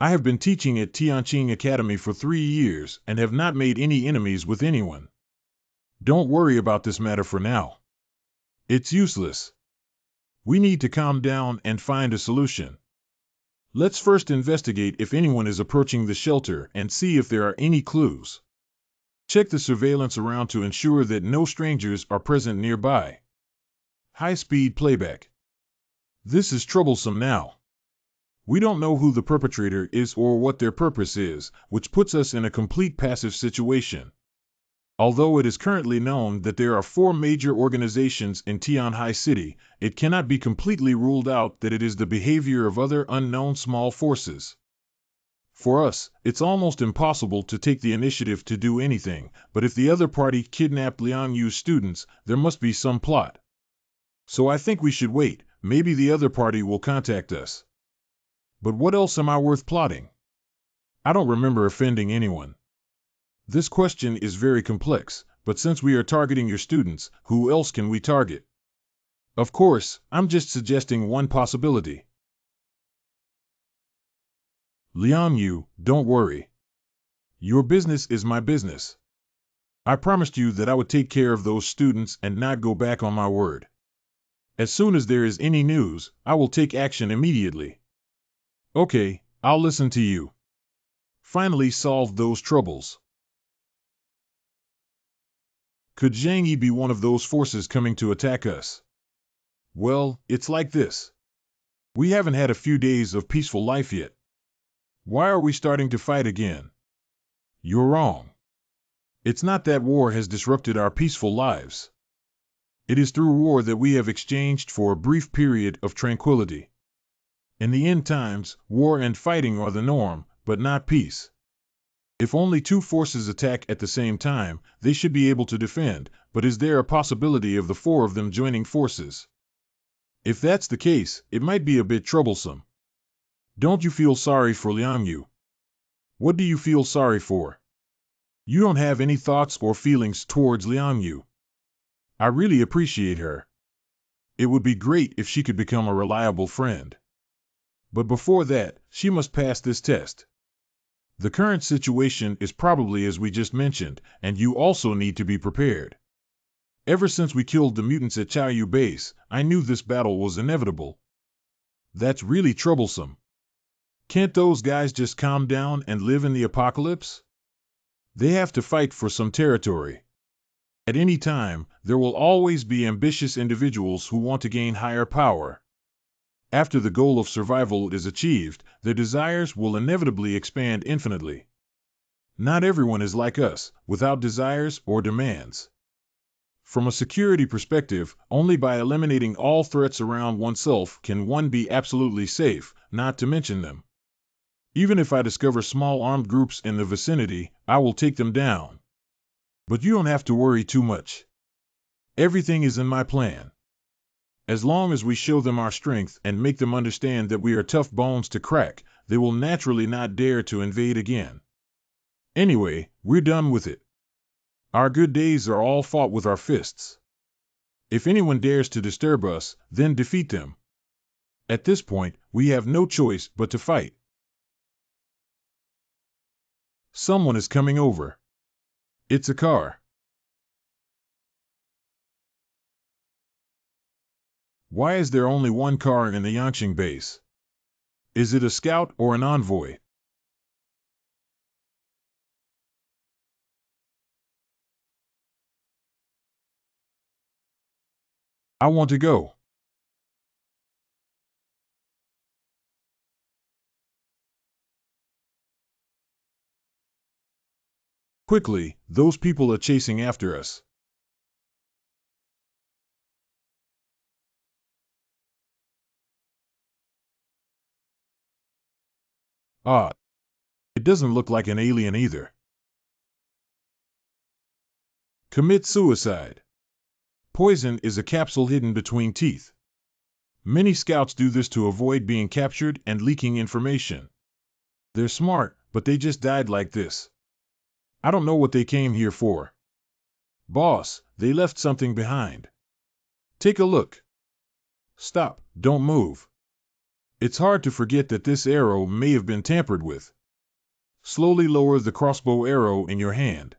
I have been teaching at Tianqing Academy for 3 years and have not made any enemies with anyone. Don't worry about this matter for now. It's useless. We need to calm down and find a solution. Let's first investigate if anyone is approaching the shelter and see if there are any clues. Check the surveillance around to ensure that no strangers are present nearby. High-speed playback. This is troublesome now. We don't know who the perpetrator is or what their purpose is, which puts us in a complete passive situation. Although it is currently known that there are 4 major organizations in Tianhai City, it cannot be completely ruled out that it is the behavior of other unknown small forces. For us, it's almost impossible to take the initiative to do anything, but if the other party kidnapped Liang Yu's students, there must be some plot. So I think we should wait, maybe the other party will contact us. But what else am I worth plotting? I don't remember offending anyone. This question is very complex, but since we are targeting your students, who else can we target? Of course, I'm just suggesting one possibility. Liang Yu, don't worry. Your business is my business. I promised you that I would take care of those students and not go back on my word. As soon as there is any news, I will take action immediately. Okay, I'll listen to you. Finally solve those troubles. Could Zhang Yi be one of those forces coming to attack us? Well, it's like this. We haven't had a few days of peaceful life yet. Why are we starting to fight again? You're wrong. It's not that war has disrupted our peaceful lives. It is through war that we have exchanged for a brief period of tranquility. In the end times, war and fighting are the norm, but not peace. If only 2 forces attack at the same time, they should be able to defend, but is there a possibility of the 4 of them joining forces? If that's the case, it might be a bit troublesome. Don't you feel sorry for Liang Yu? What do you feel sorry for? You don't have any thoughts or feelings towards Liang Yu. I really appreciate her. It would be great if she could become a reliable friend. But before that, she must pass this test. The current situation is probably as we just mentioned, and you also need to be prepared. Ever since we killed the mutants at Chaoyu Base, I knew this battle was inevitable. That's really troublesome. Can't those guys just calm down and live in the apocalypse? They have to fight for some territory. At any time, there will always be ambitious individuals who want to gain higher power. After the goal of survival is achieved, their desires will inevitably expand infinitely. Not everyone is like us, without desires or demands. From a security perspective, only by eliminating all threats around oneself can one be absolutely safe, not to mention them. Even if I discover small armed groups in the vicinity, I will take them down. But you don't have to worry too much. Everything is in my plan. As long as we show them our strength and make them understand that we are tough bones to crack, they will naturally not dare to invade again. Anyway, we're done with it. Our good days are all fought with our fists. If anyone dares to disturb us, then defeat them. At this point, we have no choice but to fight. Someone is coming over. It's a car. Why is there only one car in the Yangqing base? Is it a scout or an envoy? I want to go. Quickly, those people are chasing after us. Ah, it doesn't look like an alien either. Commit suicide. Poison is a capsule hidden between teeth. Many scouts do this to avoid being captured and leaking information. They're smart, but they just died like this. I don't know what they came here for. Boss, they left something behind. Take a look. Stop, don't move. It's hard to forget that this arrow may have been tampered with. Slowly lower the crossbow arrow in your hand.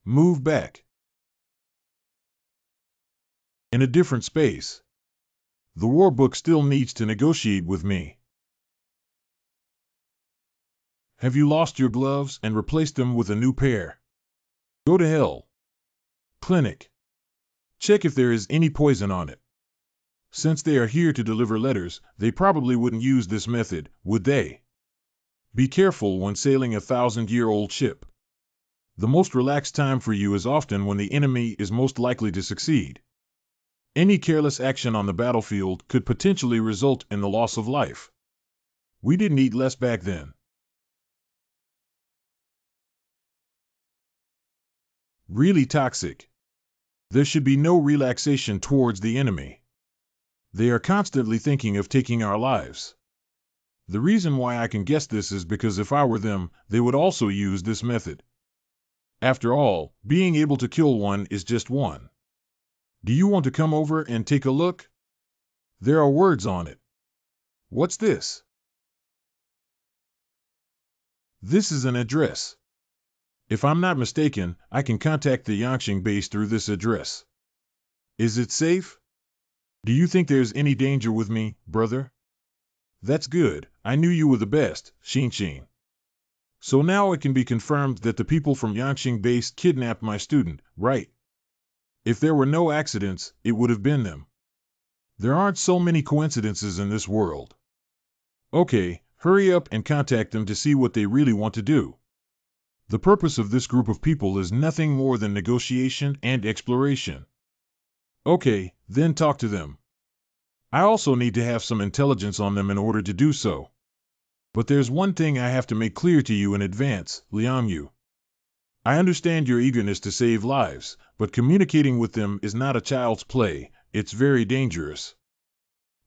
Move back. In a different space. The war book still needs to negotiate with me. Have you lost your gloves and replaced them with a new pair? Go to hell. Clinic. Check if there is any poison on it. Since they are here to deliver letters, they probably wouldn't use this method, would they? Be careful when sailing a 1,000-year-old ship. The most relaxed time for you is often when the enemy is most likely to succeed. Any careless action on the battlefield could potentially result in the loss of life. We didn't eat less back then. Really toxic. There should be no relaxation towards the enemy. They are constantly thinking of taking our lives. The reason why I can guess this is because if I were them, they would also use this method. After all, being able to kill one is just one. Do you want to come over and take a look? There are words on it. What's this? This is an address. If I'm not mistaken, I can contact the Yangqing base through this address. Is it safe? Do you think there's any danger with me, brother? That's good. I knew you were the best, Xin. So now it can be confirmed that the people from Yangqing base kidnapped my student, right? If there were no accidents, it would have been them. There aren't so many coincidences in this world. Okay, hurry up and contact them to see what they really want to do. The purpose of this group of people is nothing more than negotiation and exploration. Okay, then talk to them. I also need to have some intelligence on them in order to do so. But there's one thing I have to make clear to you in advance, Liang Yu. I understand your eagerness to save lives, but communicating with them is not a child's play. It's very dangerous.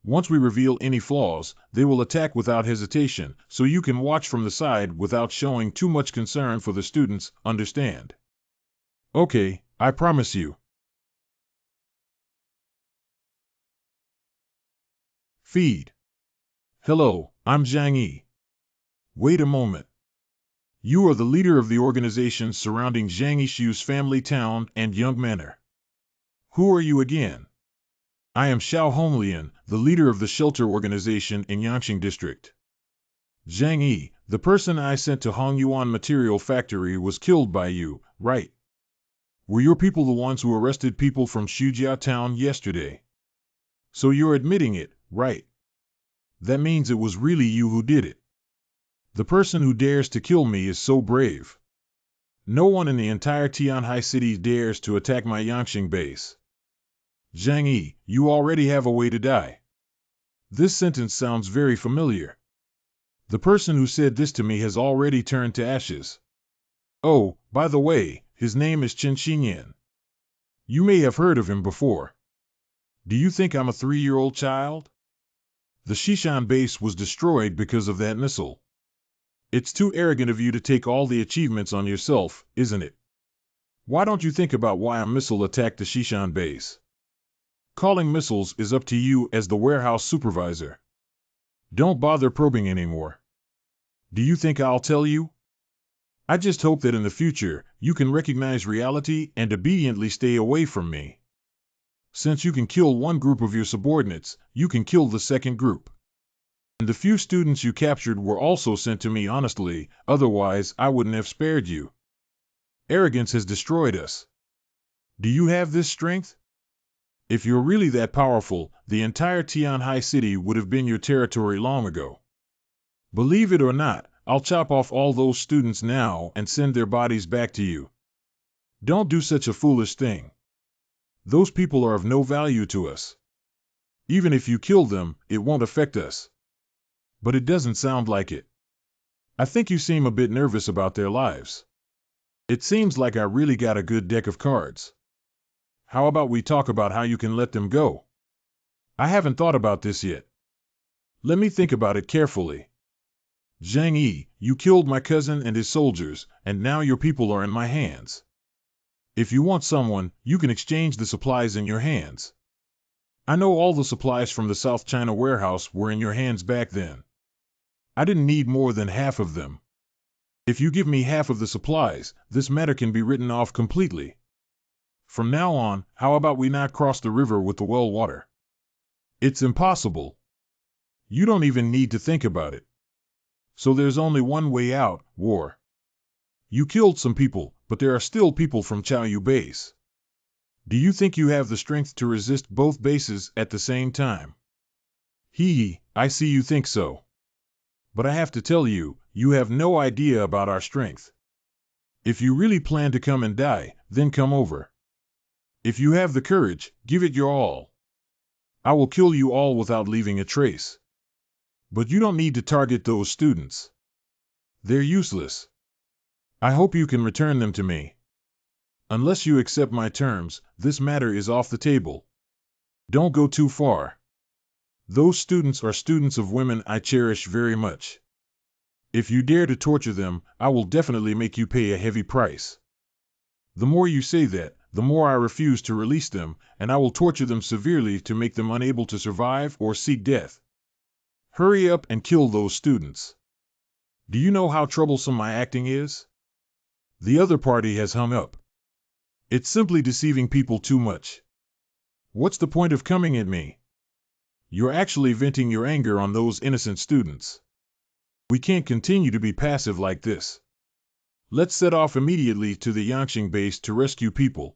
Once we reveal any flaws, they will attack without hesitation, so you can watch from the side without showing too much concern for the students, understand? Okay, I promise you. Feed. Hello, I'm Zhang Yi. Wait a moment. You are the leader of the organizations surrounding Zhang Yishu's family town and Young Manor. Who are you again? I am Xiao Honglian, the leader of the shelter organization in Yangqing district. Zhang Yi, the person I sent to Hongyuan Material Factory was killed by you, right? Were your people the ones who arrested people from Shujia town yesterday? So you're admitting it, right? That means it was really you who did it. The person who dares to kill me is so brave. No one in the entire Tianhai city dares to attack my Yangqing base. Zhang Yi, you already have a way to die. This sentence sounds very familiar. The person who said this to me has already turned to ashes. Oh, by the way, his name is Chen Xinyan. You may have heard of him before. Do you think I'm a 3-year-old child? The Shishan base was destroyed because of that missile. It's too arrogant of you to take all the achievements on yourself, isn't it? Why don't you think about why a missile attacked the Shishan base? Calling missiles is up to you as the warehouse supervisor. Don't bother probing anymore. Do you think I'll tell you? I just hope that in the future, you can recognize reality and obediently stay away from me. Since you can kill one group of your subordinates, you can kill the second group. And the few students you captured were also sent to me honestly, otherwise I wouldn't have spared you. Arrogance has destroyed us. Do you have this strength? If you're really that powerful, the entire Tianhai city would have been your territory long ago. Believe it or not, I'll chop off all those students now and send their bodies back to you. Don't do such a foolish thing. Those people are of no value to us. Even if you kill them, it won't affect us. But it doesn't sound like it. I think you seem a bit nervous about their lives. It seems like I really got a good deck of cards. How about we talk about how you can let them go? I haven't thought about this yet. Let me think about it carefully. Zhang Yi, you killed my cousin and his soldiers, and now your people are in my hands. If you want someone, you can exchange the supplies in your hands. I know all the supplies from the South China warehouse were in your hands back then. I didn't need more than half of them. If you give me half of the supplies, this matter can be written off completely. From now on, how about we not cross the river with the well water? It's impossible. You don't even need to think about it. So there's only one way out: war. You killed some people, but there are still people from Chaoyu base. Do you think you have the strength to resist both bases at the same time? I see you think so. But I have to tell you, you have no idea about our strength. If you really plan to come and die, then come over. If you have the courage, give it your all. I will kill you all without leaving a trace. But you don't need to target those students. They're useless. I hope you can return them to me. Unless you accept my terms, this matter is off the table. Don't go too far. Those students are students of women I cherish very much. If you dare to torture them, I will definitely make you pay a heavy price. The more you say that, the more I refuse to release them, and I will torture them severely to make them unable to survive or seek death. Hurry up and kill those students. Do you know how troublesome my acting is? The other party has hung up. It's simply deceiving people too much. What's the point of coming at me? You're actually venting your anger on those innocent students. We can't continue to be passive like this. Let's set off immediately to the Yangqing base to rescue people.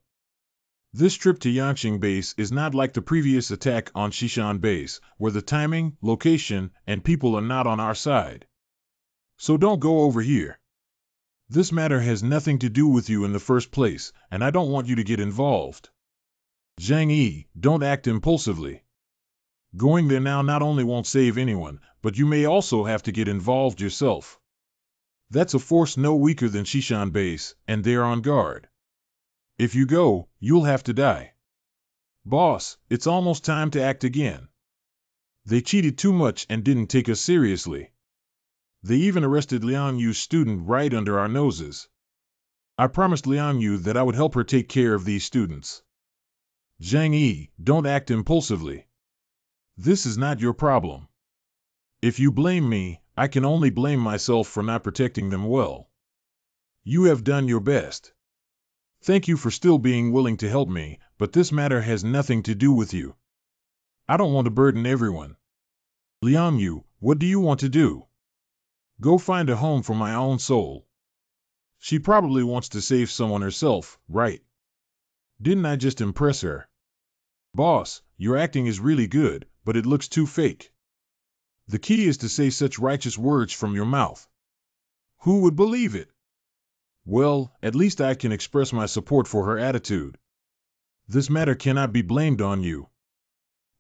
This trip to Yangqing base is not like the previous attack on Xishan base, where the timing, location, and people are not on our side. So don't go over here. This matter has nothing to do with you in the first place, and I don't want you to get involved. Zhang Yi, don't act impulsively. Going there now not only won't save anyone, but you may also have to get involved yourself. That's a force no weaker than Xishan base, and they're on guard. If you go, you'll have to die. Boss, it's almost time to act again. They cheated too much and didn't take us seriously. They even arrested Liang Yu's student right under our noses. I promised Liang Yu that I would help her take care of these students. Zhang Yi, don't act impulsively. This is not your problem. If you blame me, I can only blame myself for not protecting them well. You have done your best. Thank you for still being willing to help me, but this matter has nothing to do with you. I don't want to burden everyone. Liang Yu, what do you want to do? Go find a home for my own soul. She probably wants to save someone herself, right? Didn't I just impress her? Boss, your acting is really good, but it looks too fake. The key is to say such righteous words from your mouth. Who would believe it? Well, at least I can express my support for her attitude. This matter cannot be blamed on you.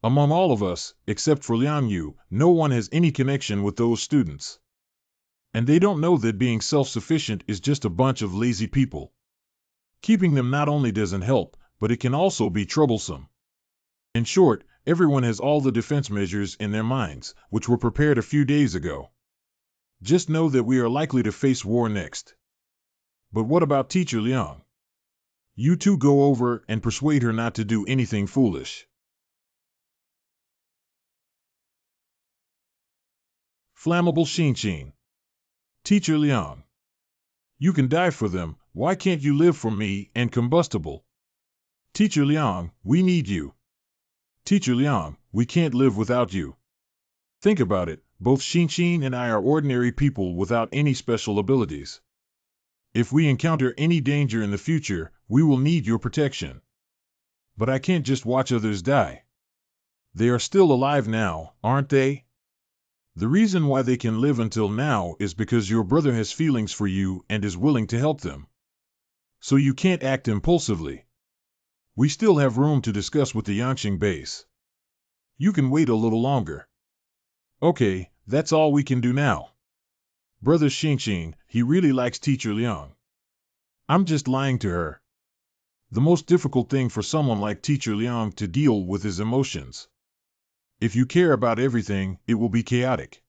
Among all of us, except for Liang Yu, no one has any connection with those students. And they don't know that being self-sufficient is just a bunch of lazy people. Keeping them not only doesn't help, but it can also be troublesome. In short, everyone has all the defense measures in their minds, which were prepared a few days ago. Just know that we are likely to face war next. But what about Teacher Liang? You two go over and persuade her not to do anything foolish. Flammable Xinqin. Teacher Liang. You can die for them, why can't you live for me and combustible? Teacher Liang, we need you. Teacher Liang, we can't live without you. Think about it, both Xinqin and I are ordinary people without any special abilities. If we encounter any danger in the future, we will need your protection. But I can't just watch others die. They are still alive now, aren't they? The reason why they can live until now is because your brother has feelings for you and is willing to help them. So you can't act impulsively. We still have room to discuss with the Yangqing base. You can wait a little longer. Okay, that's all we can do now. Brother Xinqin, he really likes Teacher Liang. I'm just lying to her. The most difficult thing for someone like Teacher Liang to deal with is emotions. If you care about everything, it will be chaotic.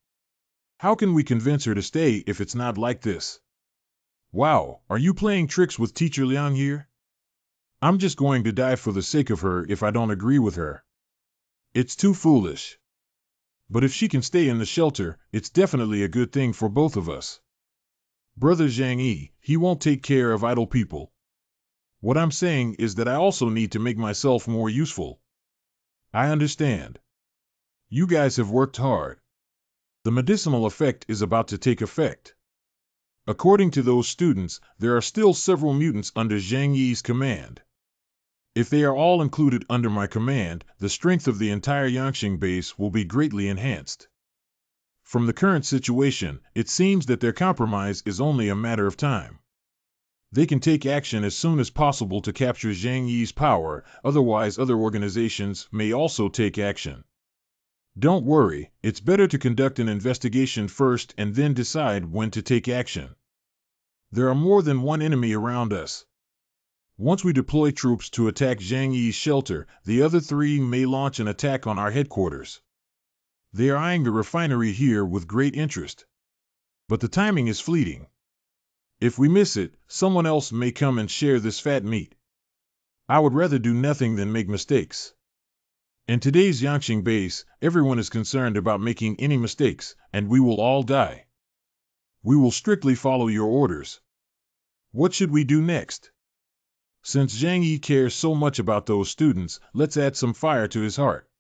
How can we convince her to stay if it's not like this? Wow, are you playing tricks with Teacher Liang here? I'm just going to die for the sake of her if I don't agree with her. It's too foolish. But if she can stay in the shelter, it's definitely a good thing for both of us. Brother Zhang Yi, he won't take care of idle people. What I'm saying is that I also need to make myself more useful. I understand. You guys have worked hard. The medicinal effect is about to take effect. According to those students, there are still several mutants under Zhang Yi's command. If they are all included under my command, the strength of the entire Yangqing base will be greatly enhanced. From the current situation, it seems that their compromise is only a matter of time. They can take action as soon as possible to capture Zhang Yi's power, otherwise other organizations may also take action. Don't worry, it's better to conduct an investigation first and then decide when to take action. There are more than one enemy around us. Once we deploy troops to attack Zhang Yi's shelter, the other three may launch an attack on our headquarters. They are eyeing the refinery here with great interest. But the timing is fleeting. If we miss it, someone else may come and share this fat meat. I would rather do nothing than make mistakes. In today's Yangqing base, everyone is concerned about making any mistakes, and we will all die. We will strictly follow your orders. What should we do next? Since Zhang Yi cares so much about those students, let's add some fire to his heart.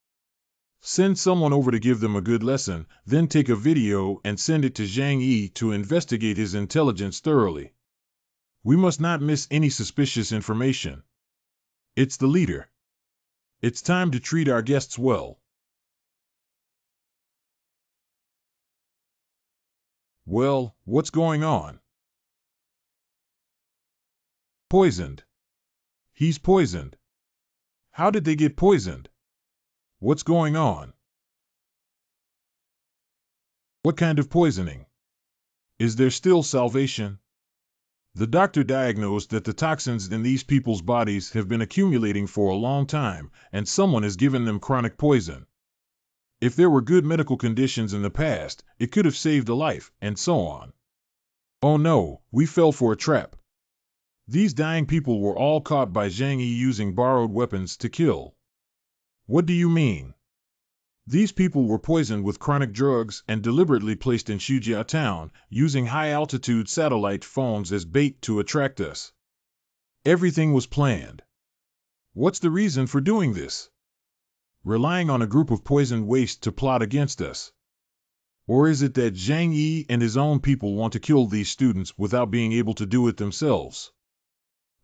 Send someone over to give them a good lesson, then take a video and send it to Zhang Yi to investigate his intelligence thoroughly. We must not miss any suspicious information. It's the leader. It's time to treat our guests well. Well, what's going on? Poisoned. He's poisoned. How did they get poisoned? What's going on? What kind of poisoning? Is there still salvation? The doctor diagnosed that the toxins in these people's bodies have been accumulating for a long time, and someone has given them chronic poison. If there were good medical conditions in the past, it could have saved a life, and so on. Oh no, we fell for a trap. These dying people were all caught by Zhang Yi using borrowed weapons to kill. What do you mean? These people were poisoned with chronic drugs and deliberately placed in Shujia town, using high-altitude satellite phones as bait to attract us. Everything was planned. What's the reason for doing this? Relying on a group of poisoned waste to plot against us? Or is it that Zhang Yi and his own people want to kill these students without being able to do it themselves?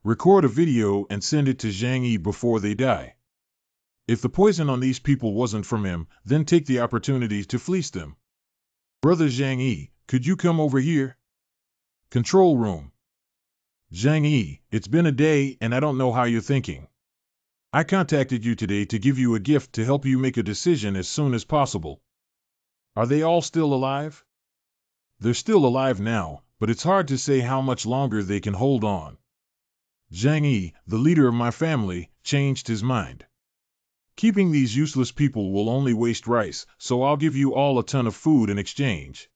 Record a video and send it to Zhang Yi before they die. If the poison on these people wasn't from him, then take the opportunity to fleece them. Brother Zhang Yi, could you come over here? Control room. Zhang Yi, it's been a day and I don't know how you're thinking. I contacted you today to give you a gift to help you make a decision as soon as possible. Are they all still alive? They're still alive now, but it's hard to say how much longer they can hold on. Zhang Yi, the leader of my family, changed his mind. Keeping these useless people will only waste rice, so I'll give you all a ton of food in exchange.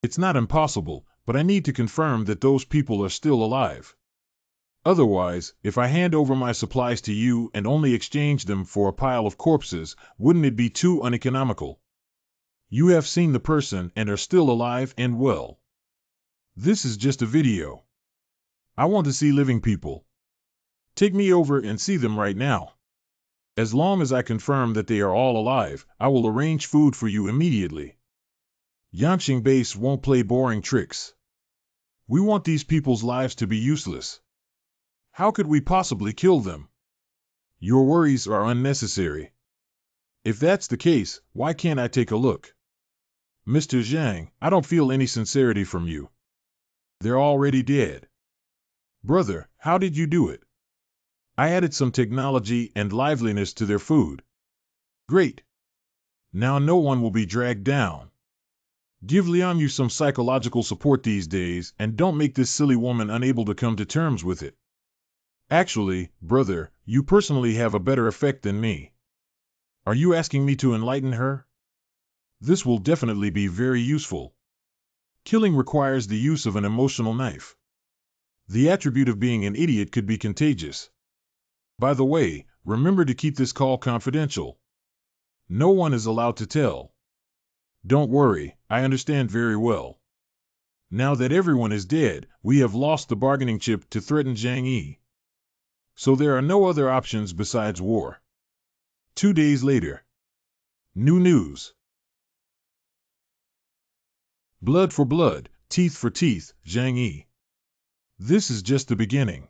It's not impossible, but I need to confirm that those people are still alive. Otherwise, if I hand over my supplies to you and only exchange them for a pile of corpses, wouldn't it be too uneconomical? You have seen the person and are still alive and well. This is just a video. I want to see living people. Take me over and see them right now. As long as I confirm that they are all alive, I will arrange food for you immediately. Yangqing base won't play boring tricks. We want these people's lives to be useless. How could we possibly kill them? Your worries are unnecessary. If that's the case, why can't I take a look? Mr. Zhang, I don't feel any sincerity from you. They're already dead. Brother, how did you do it? I added some technology and liveliness to their food. Great. Now no one will be dragged down. Give Liang some psychological support these days, and don't make this silly woman unable to come to terms with it. Actually, brother, you personally have a better effect than me. Are you asking me to enlighten her? This will definitely be very useful. Killing requires the use of an emotional knife. The attribute of being an idiot could be contagious. By the way, remember to keep this call confidential. No one is allowed to tell. Don't worry, I understand very well. Now that everyone is dead, we have lost the bargaining chip to threaten Zhang Yi. So there are no other options besides war. 2 days later. New news. Blood for blood, teeth for teeth, Zhang Yi. This is just the beginning.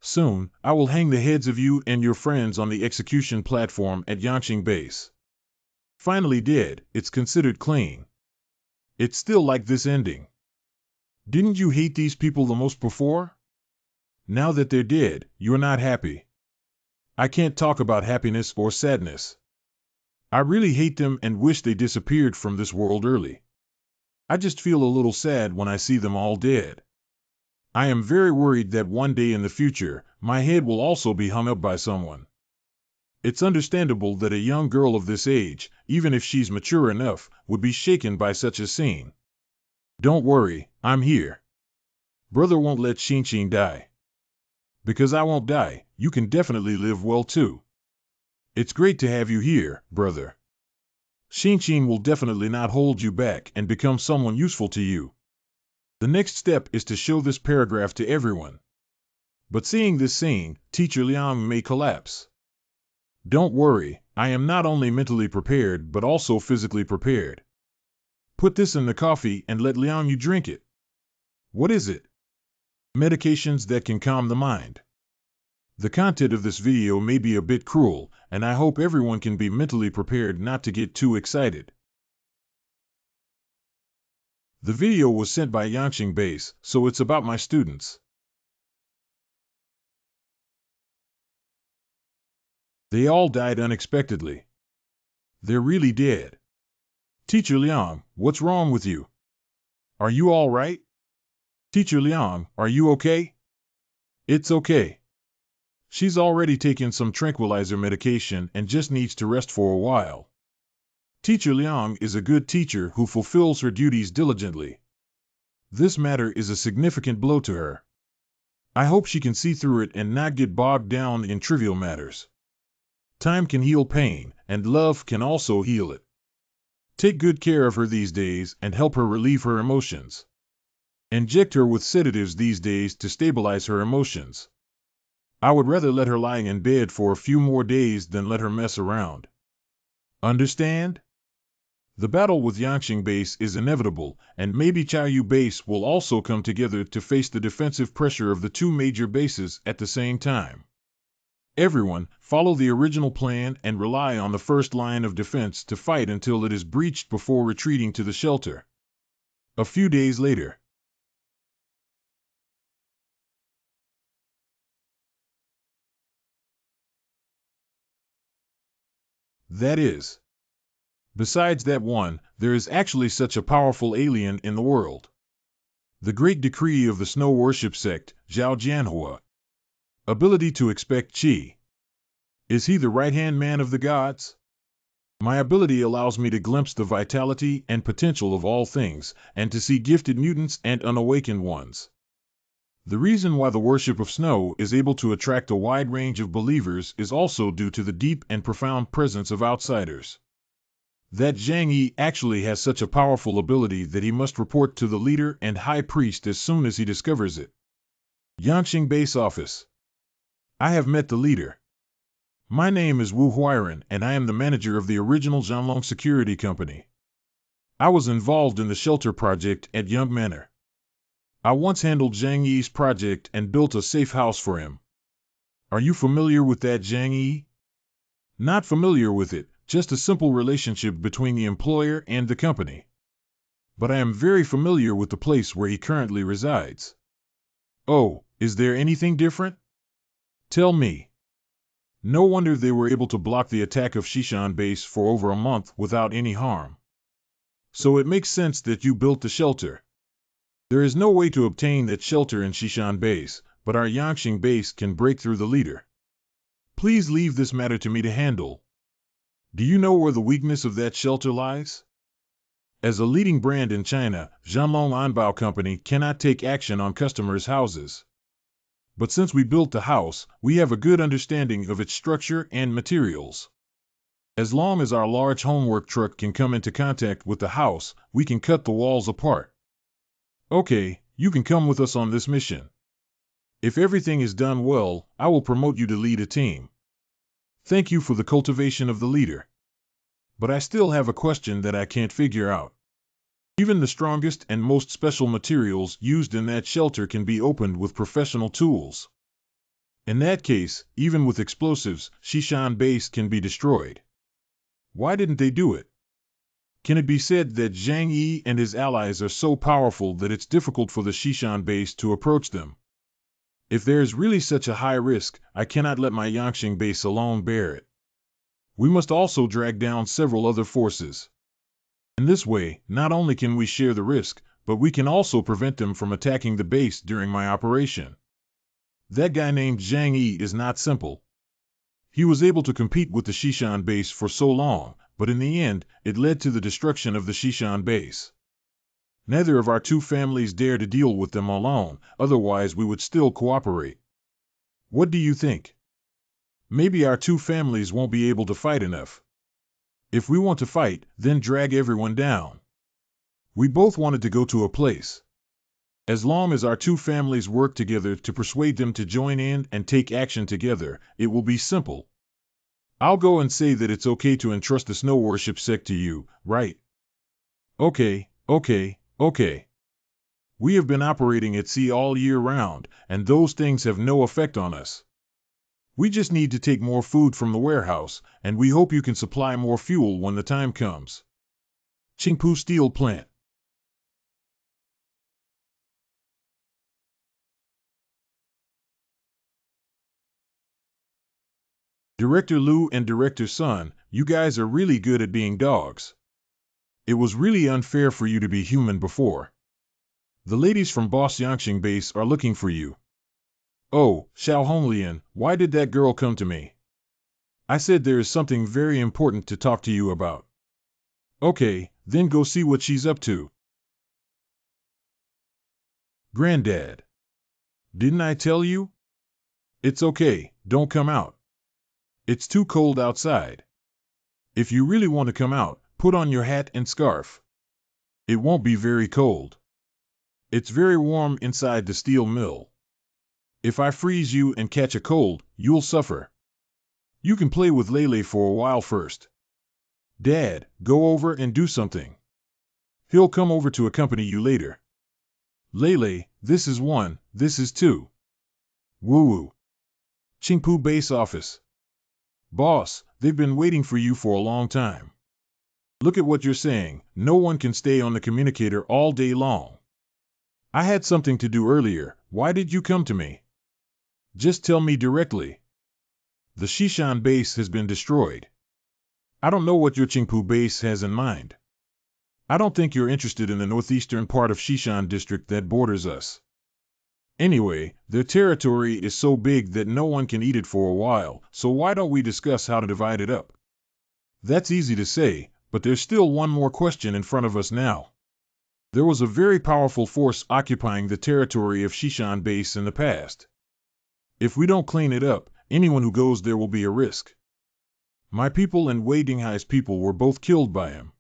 Soon, I will hang the heads of you and your friends on the execution platform at Yangqing Base. Finally dead, it's considered clean. It's still like this ending. Didn't you hate these people the most before? Now that they're dead, you're not happy. I can't talk about happiness or sadness. I really hate them and wish they disappeared from this world early. I just feel a little sad when I see them all dead. I am very worried that one day in the future, my head will also be hung up by someone. It's understandable that a young girl of this age, even if she's mature enough, would be shaken by such a scene. Don't worry, I'm here. Brother won't let Xinqin die. Because I won't die, you can definitely live well too. It's great to have you here, brother. Xinqin will definitely not hold you back and become someone useful to you. The next step is to show this paragraph to everyone. But seeing this scene, Teacher Liang may collapse. Don't worry, I am not only mentally prepared but also physically prepared. Put this in the coffee and let Liang drink it. What is it? Medications that can calm the mind. The content of this video may be a bit cruel, and I hope everyone can be mentally prepared not to get too excited. The video was sent by Yangqing Base, so it's about my students. They all died unexpectedly. They're really dead. Teacher Liang, what's wrong with you? Are you all right? Teacher Liang, are you okay? It's okay. She's already taken some tranquilizer medication and just needs to rest for a while. Teacher Liang is a good teacher who fulfills her duties diligently. This matter is a significant blow to her. I hope she can see through it and not get bogged down in trivial matters. Time can heal pain, and love can also heal it. Take good care of her these days and help her relieve her emotions. Inject her with sedatives these days to stabilize her emotions. I would rather let her lie in bed for a few more days than let her mess around. Understand? The battle with Yangqing Base is inevitable, and maybe Chaoyu Base will also come together to face the defensive pressure of the two major bases at the same time. Everyone, follow the original plan and rely on the first line of defense to fight until it is breached before retreating to the shelter. A few days later. That is. Besides that one, there is actually such a powerful alien in the world. The great decree of the Snow Worship Sect, Zhao Jianhua. Ability to expect Qi. Is he the right-hand man of the gods? My ability allows me to glimpse the vitality and potential of all things, and to see gifted mutants and unawakened ones. The reason why the worship of snow is able to attract a wide range of believers is also due to the deep and profound presence of outsiders. That Zhang Yi actually has such a powerful ability that he must report to the leader and high priest as soon as he discovers it. Yangqing Base Office. I have met the leader. My name is Wu Huiren, and I am the manager of the original Zhanglong Security Company. I was involved in the shelter project at Young Manor. I once handled Zhang Yi's project and built a safe house for him. Are you familiar with that Zhang Yi? Not familiar with it, just a simple relationship between the employer and the company. But I am very familiar with the place where he currently resides. Oh, is there anything different? Tell me. No wonder they were able to block the attack of Shishan Base for over a month without any harm. So it makes sense that you built the shelter. There is no way to obtain that shelter in Shishan base, but our Yangqing base can break through the leader. Please leave this matter to me to handle. Do you know where the weakness of that shelter lies? As a leading brand in China, Zhanlong Anbao Company cannot take action on customers' houses. But since we built the house, we have a good understanding of its structure and materials. As long as our large homework truck can come into contact with the house, we can cut the walls apart. Okay, you can come with us on this mission. If everything is done well, I will promote you to lead a team. Thank you for the cultivation of the leader. But I still have a question that I can't figure out. Even the strongest and most special materials used in that shelter can be opened with professional tools. In that case, even with explosives, Shishan base can be destroyed. Why didn't they do it? Can it be said that Zhang Yi and his allies are so powerful that it's difficult for the Shishan base to approach them? If there is really such a high risk, I cannot let my Yangqing base alone bear it. We must also drag down several other forces. In this way, not only can we share the risk, but we can also prevent them from attacking the base during my operation. That guy named Zhang Yi is not simple. He was able to compete with the Shishan base for so long, but in the end, it led to the destruction of the Shishan base. Neither of our two families dare to deal with them alone, otherwise we would still cooperate. What do you think? Maybe our two families won't be able to fight enough. If we want to fight, then drag everyone down. We both wanted to go to a place. As long as our two families work together to persuade them to join in and take action together, it will be simple. I'll go and say that it's okay to entrust the snow worship sect to you, right? Okay. We have been operating at sea all year round, and those things have no effect on us. We just need to take more food from the warehouse, and we hope you can supply more fuel when the time comes. Qingpu Steel Plant. Director Liu and Director Sun, you guys are really good at being dogs. It was really unfair for you to be human before. The ladies from Boss Yangqing base are looking for you. Oh, Xiao Honglian, why did that girl come to me? I said there is something very important to talk to you about. Okay, then go see what she's up to. Granddad. Didn't I tell you? It's okay, don't come out. It's too cold outside. If you really want to come out, put on your hat and scarf. It won't be very cold. It's very warm inside the steel mill. If I freeze you and catch a cold, you'll suffer. You can play with Lele for a while first. Dad, go over and do something. He'll come over to accompany you later. Lele, this is 1, this is 2. Woo-woo. Qingpu base office. Boss, they've been waiting for you for a long time. Look at what you're saying, no one can stay on the communicator all day long. I had something to do earlier, why did you come to me? Just tell me directly. The Shishan base has been destroyed. I don't know what your Qingpu base has in mind. I don't think you're interested in the northeastern part of Shishan district that borders us. Anyway, their territory is so big that no one can eat it for a while, so why don't we discuss how to divide it up? That's easy to say, but there's still one more question in front of us now. There was a very powerful force occupying the territory of Shishan base in the past. If we don't clean it up, anyone who goes there will be a risk. My people and Wei Dinghai's people were both killed by him.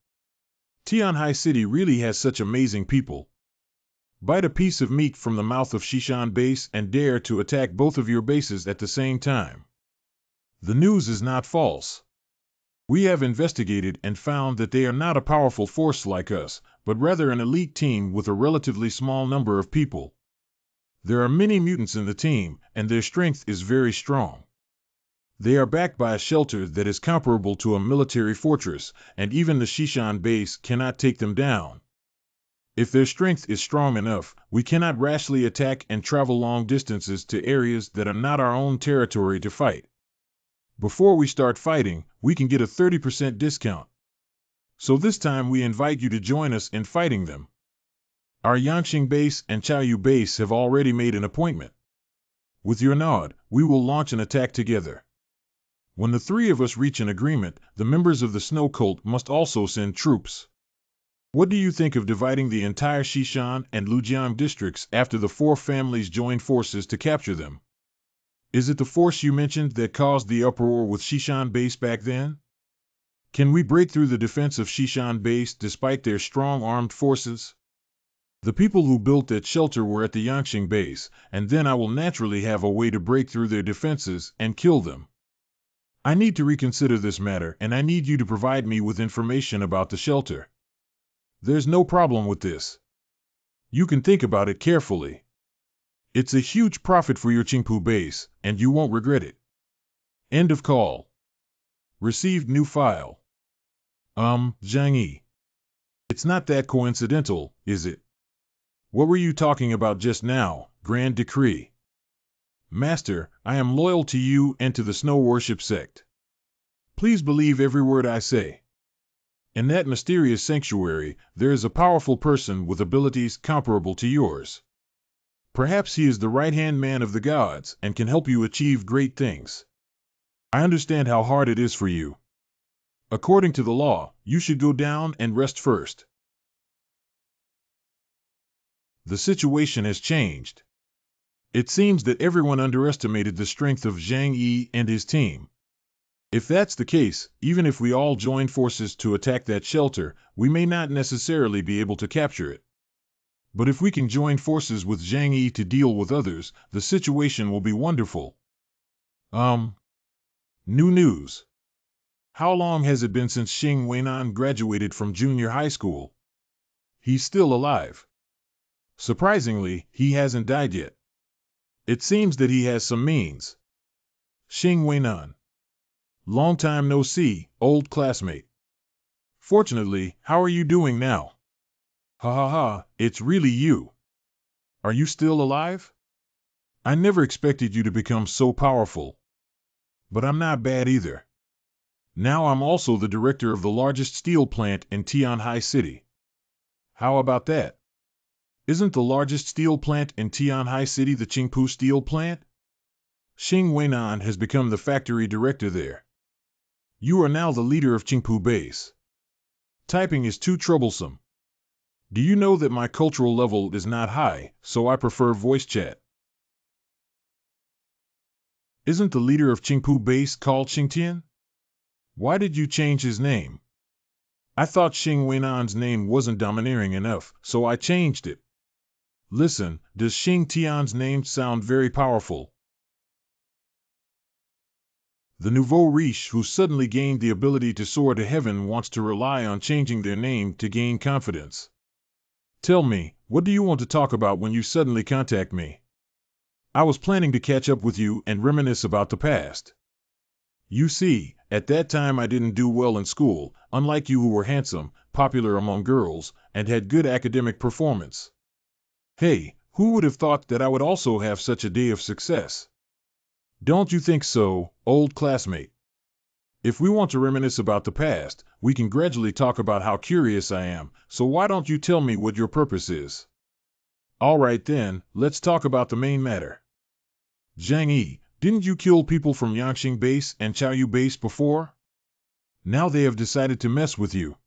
Tianhai City really has such amazing people. Bite a piece of meat from the mouth of Shishan base and dare to attack both of your bases at the same time. The news is not false. We have investigated and found that they are not a powerful force like us, but rather an elite team with a relatively small number of people. There are many mutants in the team, and their strength is very strong. They are backed by a shelter that is comparable to a military fortress, and even the Shishan base cannot take them down. If their strength is strong enough, we cannot rashly attack and travel long distances to areas that are not our own territory to fight. Before we start fighting, we can get a 30% discount. So this time we invite you to join us in fighting them. Our Yangqing base and Chaoyu base have already made an appointment. With your nod, we will launch an attack together. When the three of us reach an agreement, the members of the Snow Cult must also send troops. What do you think of dividing the entire Xishan and Lujiang districts after the four families join forces to capture them? Is it the force you mentioned that caused the uproar with Xishan base back then? Can we break through the defense of Xishan base despite their strong armed forces? The people who built that shelter were at the Yangqing base, and then I will naturally have a way to break through their defenses and kill them. I need to reconsider this matter, and I need you to provide me with information about the shelter. There's no problem with this. You can think about it carefully. It's a huge profit for your Qingpu base, and you won't regret it. End of call. Received new file. Zhang Yi. It's not that coincidental, is it? What were you talking about just now, Grand Decree? Master, I am loyal to you and to the Snow Worship sect. Please believe every word I say. In that mysterious sanctuary, there is a powerful person with abilities comparable to yours. Perhaps he is the right-hand man of the gods and can help you achieve great things. I understand how hard it is for you. According to the law, you should go down and rest first. The situation has changed. It seems that everyone underestimated the strength of Zhang Yi and his team. If that's the case, even if we all join forces to attack that shelter, we may not necessarily be able to capture it. But if we can join forces with Zhang Yi to deal with others, the situation will be wonderful. New news. How long has it been since Xing Weinan graduated from junior high school? He's still alive. Surprisingly, he hasn't died yet. It seems that he has some means. Xing Weinan. Long time no see, old classmate. Fortunately, how are you doing now? Ha ha ha, it's really you. Are you still alive? I never expected you to become so powerful. But I'm not bad either. Now I'm also the director of the largest steel plant in Tianhai City. How about that? Isn't the largest steel plant in Tianhai City the Qingpu steel plant? Xing Weinan has become the factory director there. You are now the leader of Qingpu base. Typing is too troublesome. Do you know that my cultural level is not high, so I prefer voice chat? Isn't the leader of Qingpu base called Xingtian? Why did you change his name? I thought Xing Weinan's name wasn't domineering enough, so I changed it. Listen, does Xing Tian's name sound very powerful? The nouveau riche who suddenly gained the ability to soar to heaven wants to rely on changing their name to gain confidence. Tell me, what do you want to talk about when you suddenly contact me? I was planning to catch up with you and reminisce about the past. You see, at that time I didn't do well in school, unlike you who were handsome, popular among girls, and had good academic performance. Hey, who would have thought that I would also have such a day of success? Don't you think so, old classmate? If we want to reminisce about the past, we can gradually talk about how curious I am, so why don't you tell me what your purpose is? All right then, let's talk about the main matter. Zhang Yi, didn't you kill people from Yangqing base and Chaoyu base before? Now they have decided to mess with you.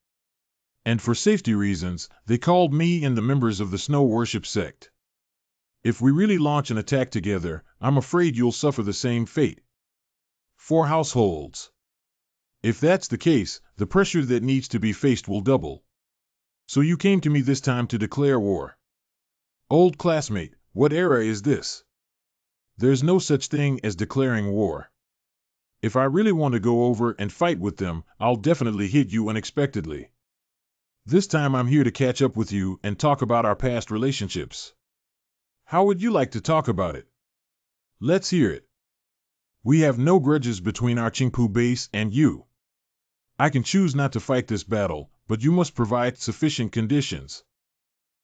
And for safety reasons, they called me and the members of the Snow Worship sect. If we really launch an attack together, I'm afraid you'll suffer the same fate. 4 households. If that's the case, the pressure that needs to be faced will double. So you came to me this time to declare war. Old classmate, what era is this? There's no such thing as declaring war. If I really want to go over and fight with them, I'll definitely hit you unexpectedly. This time I'm here to catch up with you and talk about our past relationships. How would you like to talk about it? Let's hear it. We have no grudges between our Qingpu base and you. I can choose not to fight this battle, but you must provide sufficient conditions.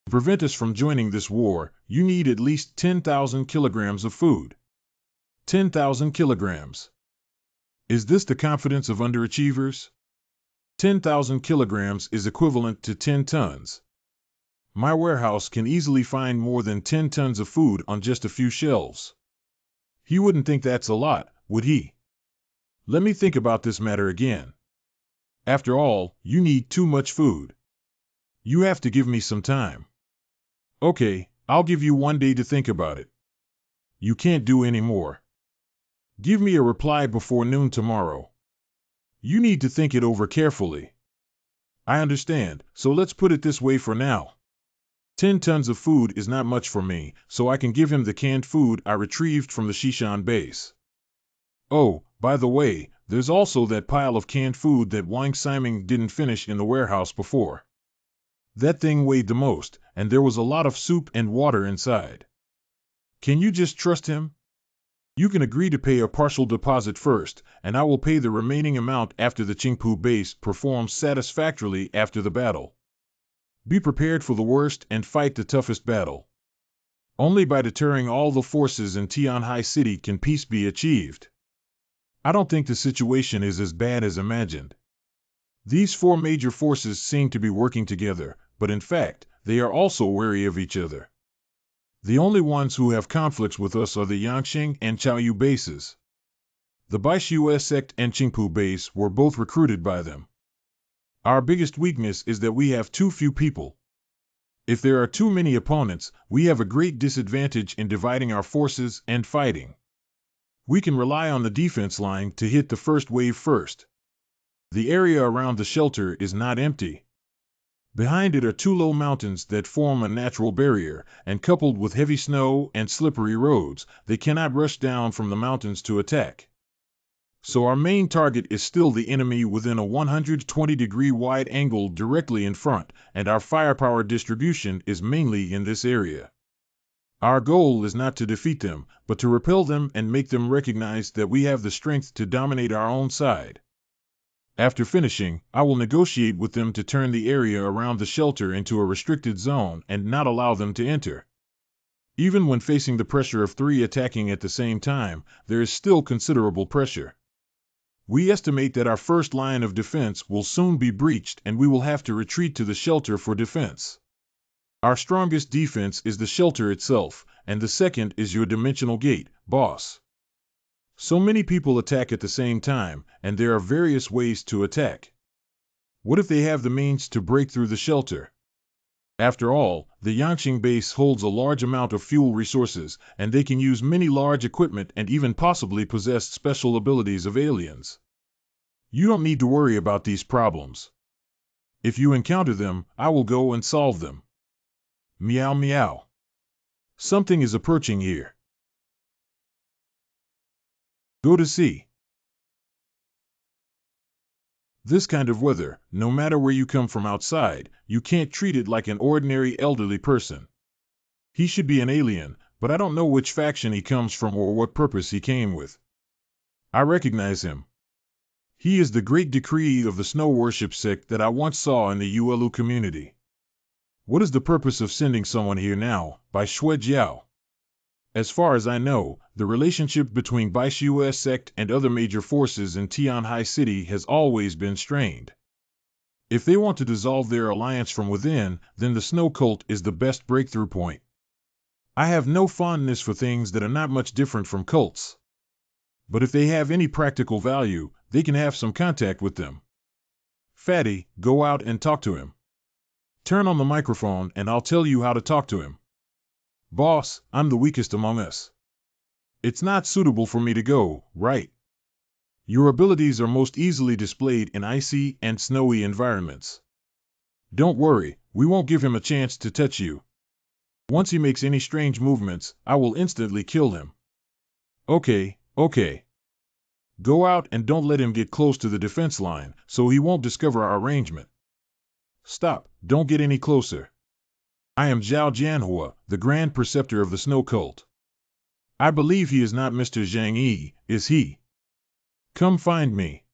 To prevent us from joining this war, you need at least 10,000 kilograms of food. 10,000 kilograms. Is this the confidence of underachievers? 10,000 kilograms is equivalent to 10 tons. My warehouse can easily find more than 10 tons of food on just a few shelves. He wouldn't think that's a lot, would he? Let me think about this matter again. After all, you need too much food. You have to give me some time. Okay, I'll give you 1 day to think about it. You can't do any more. Give me a reply before noon tomorrow. You need to think it over carefully. I understand, so let's put it this way for now. 10 tons of food is not much for me, so I can give him the canned food I retrieved from the Shishan base. Oh, by the way, there's also that pile of canned food that Wang Siming didn't finish in the warehouse before. That thing weighed the most, and there was a lot of soup and water inside. Can you just trust him? You can agree to pay a partial deposit first, and I will pay the remaining amount after the Qingpu base performs satisfactorily after the battle. Be prepared for the worst and fight the toughest battle. Only by deterring all the forces in Tianhai City can peace be achieved. I don't think the situation is as bad as imagined. These four major forces seem to be working together, but in fact, they are also wary of each other. The only ones who have conflicts with us are the Yangqing and Chaoyu bases. The Baishu sect and Qingpu base were both recruited by them. Our biggest weakness is that we have too few people. If there are too many opponents, we have a great disadvantage in dividing our forces and fighting. We can rely on the defense line to hit the first wave first. The area around the shelter is not empty. Behind it are two low mountains that form a natural barrier, and coupled with heavy snow and slippery roads, they cannot rush down from the mountains to attack. So our main target is still the enemy within a 120-degree wide angle directly in front, and our firepower distribution is mainly in this area. Our goal is not to defeat them, but to repel them and make them recognize that we have the strength to dominate our own side. After finishing, I will negotiate with them to turn the area around the shelter into a restricted zone and not allow them to enter. Even when facing the pressure of 3 attacking at the same time, there is still considerable pressure. We estimate that our first line of defense will soon be breached and we will have to retreat to the shelter for defense. Our strongest defense is the shelter itself, and the second is your dimensional gate, boss. So many people attack at the same time, and there are various ways to attack. What if they have the means to break through the shelter? After all, the Yangqing base holds a large amount of fuel resources, and they can use many large equipment and even possibly possess special abilities of aliens. You don't need to worry about these problems. If you encounter them, I will go and solve them. Meow meow. Something is approaching here. Go to sea. This kind of weather, no matter where you come from outside, you can't treat it like an ordinary elderly person. He should be an alien, but I don't know which faction he comes from or what purpose he came with. I recognize him. He is the great decree of the snow worship sect that I once saw in the Yuelu community. What is the purpose of sending someone here now, by Shui Jiao? As far as I know, the relationship between Baishu sect and other major forces in Tianhai City has always been strained. If they want to dissolve their alliance from within, then the snow cult is the best breakthrough point. I have no fondness for things that are not much different from cults. But if they have any practical value, they can have some contact with them. Fatty, go out and talk to him. Turn on the microphone and I'll tell you how to talk to him. Boss, I'm the weakest among us. It's not suitable for me to go, right? Your abilities are most easily displayed in icy and snowy environments. Don't worry, we won't give him a chance to touch you. Once he makes any strange movements, I will instantly kill him. Okay. Go out and don't let him get close to the defense line, so he won't discover our arrangement. Stop, don't get any closer. I am Zhao Jianhua, the Grand Preceptor of the Snow Cult. I believe he is not Mr. Zhang Yi, is he? Come find me.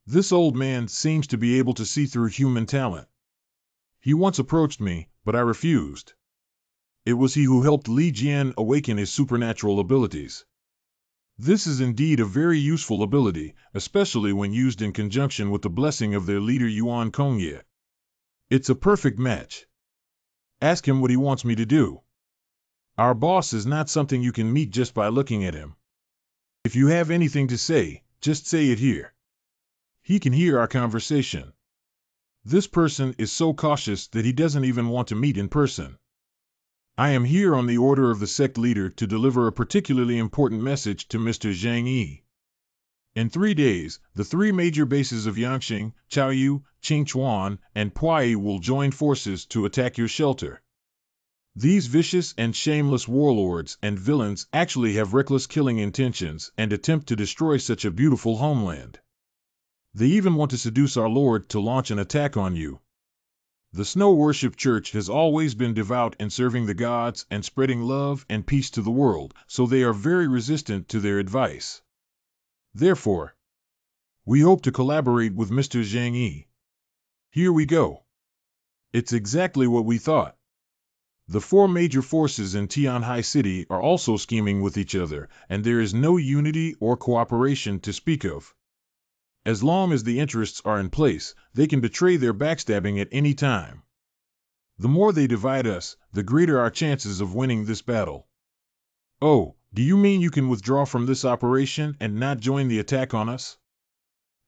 This old man seems to be able to see through human talent. He once approached me, but I refused. It was he who helped Li Jian awaken his supernatural abilities. This is indeed a very useful ability, especially when used in conjunction with the blessing of their leader Yuan Kongye. It's a perfect match. Ask him what he wants me to do. Our boss is not something you can meet just by looking at him. If you have anything to say, just say it here. He can hear our conversation. This person is so cautious that he doesn't even want to meet in person. I am here on the order of the sect leader to deliver a particularly important message to Mr. Zhang Yi. In 3 days, the 3 major bases of Yangqing, Chaoyu, Qingchuan, and Puyi will join forces to attack your shelter. These vicious and shameless warlords and villains actually have reckless killing intentions and attempt to destroy such a beautiful homeland. They even want to seduce our Lord to launch an attack on you. The Snow Worship Church has always been devout in serving the gods and spreading love and peace to the world, so they are very resistant to their advice. Therefore, we hope to collaborate with Mr. Zhang Yi. Here we go. It's exactly what we thought. The 4 major forces in Tianhai City are also scheming with each other, and there is no unity or cooperation to speak of. As long as the interests are in place, they can betray their backstabbing at any time. The more they divide us, the greater our chances of winning this battle. Oh, do you mean you can withdraw from this operation and not join the attack on us?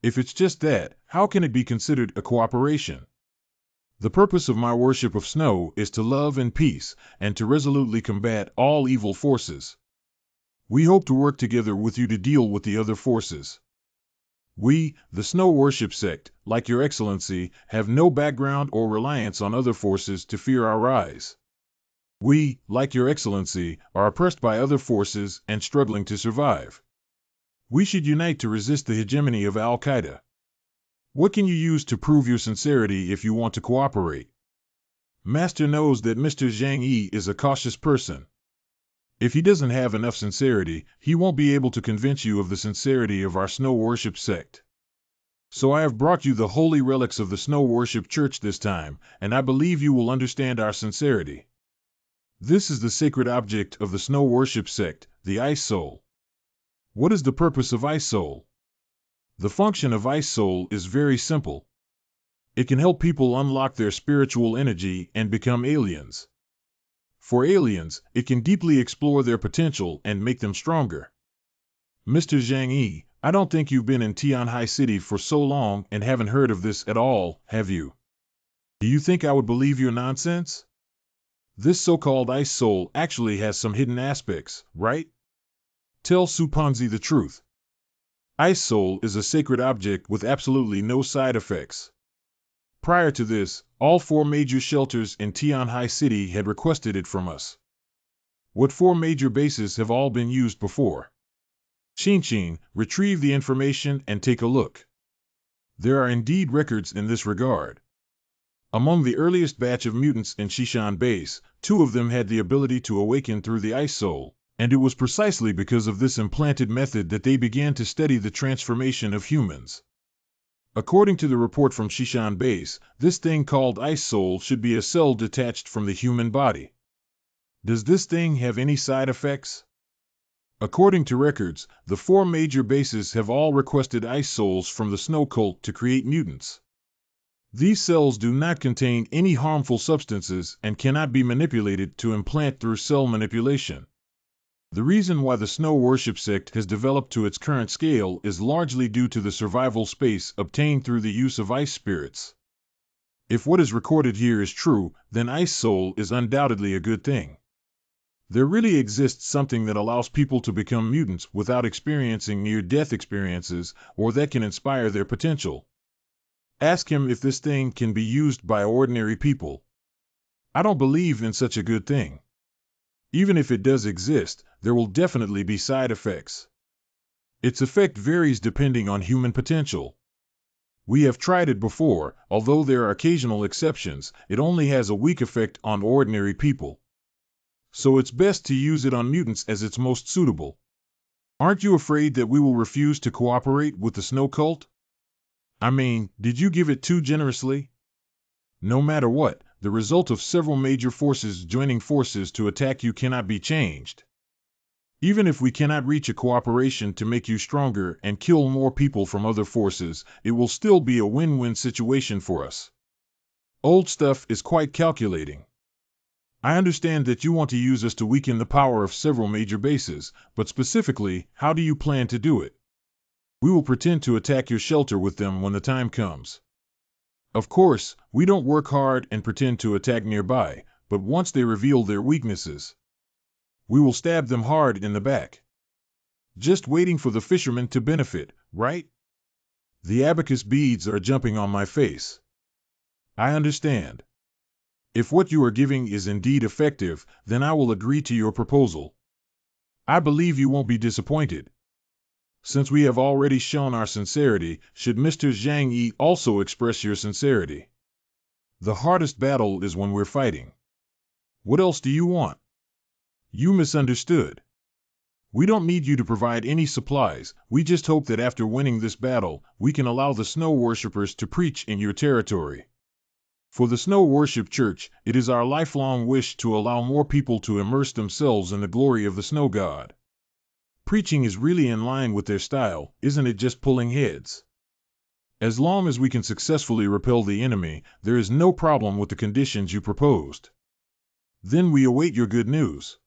If it's just that, how can it be considered a cooperation? The purpose of my worship of snow is to love and peace, and to resolutely combat all evil forces. We hope to work together with you to deal with the other forces. We, the Snow Worship Sect, like Your Excellency, have no background or reliance on other forces to fear our rise. We, like Your Excellency, are oppressed by other forces and struggling to survive. We should unite to resist the hegemony of Al-Qaeda. What can you use to prove your sincerity if you want to cooperate? Master knows that Mr. Zhang Yi is a cautious person. If he doesn't have enough sincerity, he won't be able to convince you of the sincerity of our Snow Worship Sect. So I have brought you the holy relics of the Snow Worship Church this time, and I believe you will understand our sincerity. This is the sacred object of the Snow Worship Sect, the Ice Soul. What is the purpose of Ice Soul? The function of Ice Soul is very simple. It can help people unlock their spiritual energy and become aliens. For aliens, it can deeply explore their potential and make them stronger. Mr. Zhang Yi, I don't think you've been in Tianhai City for so long and haven't heard of this at all, have you? Do you think I would believe your nonsense? This so-called Ice Soul actually has some hidden aspects, right? Tell Supanzi the truth. Ice Soul is a sacred object with absolutely no side effects. Prior to this, all 4 major shelters in Tianhai City had requested it from us. What 4 major bases have all been used before? Qingqing, retrieve the information and take a look. There are indeed records in this regard. Among the earliest batch of mutants in Shishan base, 2 of them had the ability to awaken through the Ice Soul, and it was precisely because of this implanted method that they began to study the transformation of humans. According to the report from Shishan base, this thing called Ice Soul should be a cell detached from the human body. Does this thing have any side effects? According to records, the 4 major bases have all requested Ice Souls from the Snow Cult to create mutants. These cells do not contain any harmful substances and cannot be manipulated to implant through cell manipulation. The reason why the Snow Worship Sect has developed to its current scale is largely due to the survival space obtained through the use of ice spirits. If what is recorded here is true, then Ice Soul is undoubtedly a good thing. There really exists something that allows people to become mutants without experiencing near-death experiences, or that can inspire their potential. Ask him if this thing can be used by ordinary people. I don't believe in such a good thing. Even if it does exist, there will definitely be side effects. Its effect varies depending on human potential. We have tried it before, although there are occasional exceptions, it only has a weak effect on ordinary people. So it's best to use it on mutants as it's most suitable. Aren't you afraid that we will refuse to cooperate with the Snow Cult? I mean, did you give it too generously? No matter what, the result of several major forces joining forces to attack you cannot be changed. Even if we cannot reach a cooperation to make you stronger and kill more people from other forces, it will still be a win-win situation for us. Old stuff is quite calculating. I understand that you want to use us to weaken the power of several major bases, but specifically, how do you plan to do it? We will pretend to attack your shelter with them when the time comes. Of course, we don't work hard and pretend to attack nearby, but once they reveal their weaknesses, we will stab them hard in the back. Just waiting for the fishermen to benefit, right? The abacus beads are jumping on my face. I understand. If what you are giving is indeed effective, then I will agree to your proposal. I believe you won't be disappointed. Since we have already shown our sincerity, should Mr. Zhang Yi also express your sincerity? The hardest battle is when we're fighting. What else do you want? You misunderstood. We don't need you to provide any supplies, we just hope that after winning this battle, we can allow the snow worshippers to preach in your territory. For the Snow Worship Church, it is our lifelong wish to allow more people to immerse themselves in the glory of the snow god. Preaching is really in line with their style, isn't it just pulling heads? As long as we can successfully repel the enemy, there is no problem with the conditions you proposed. Then we await your good news.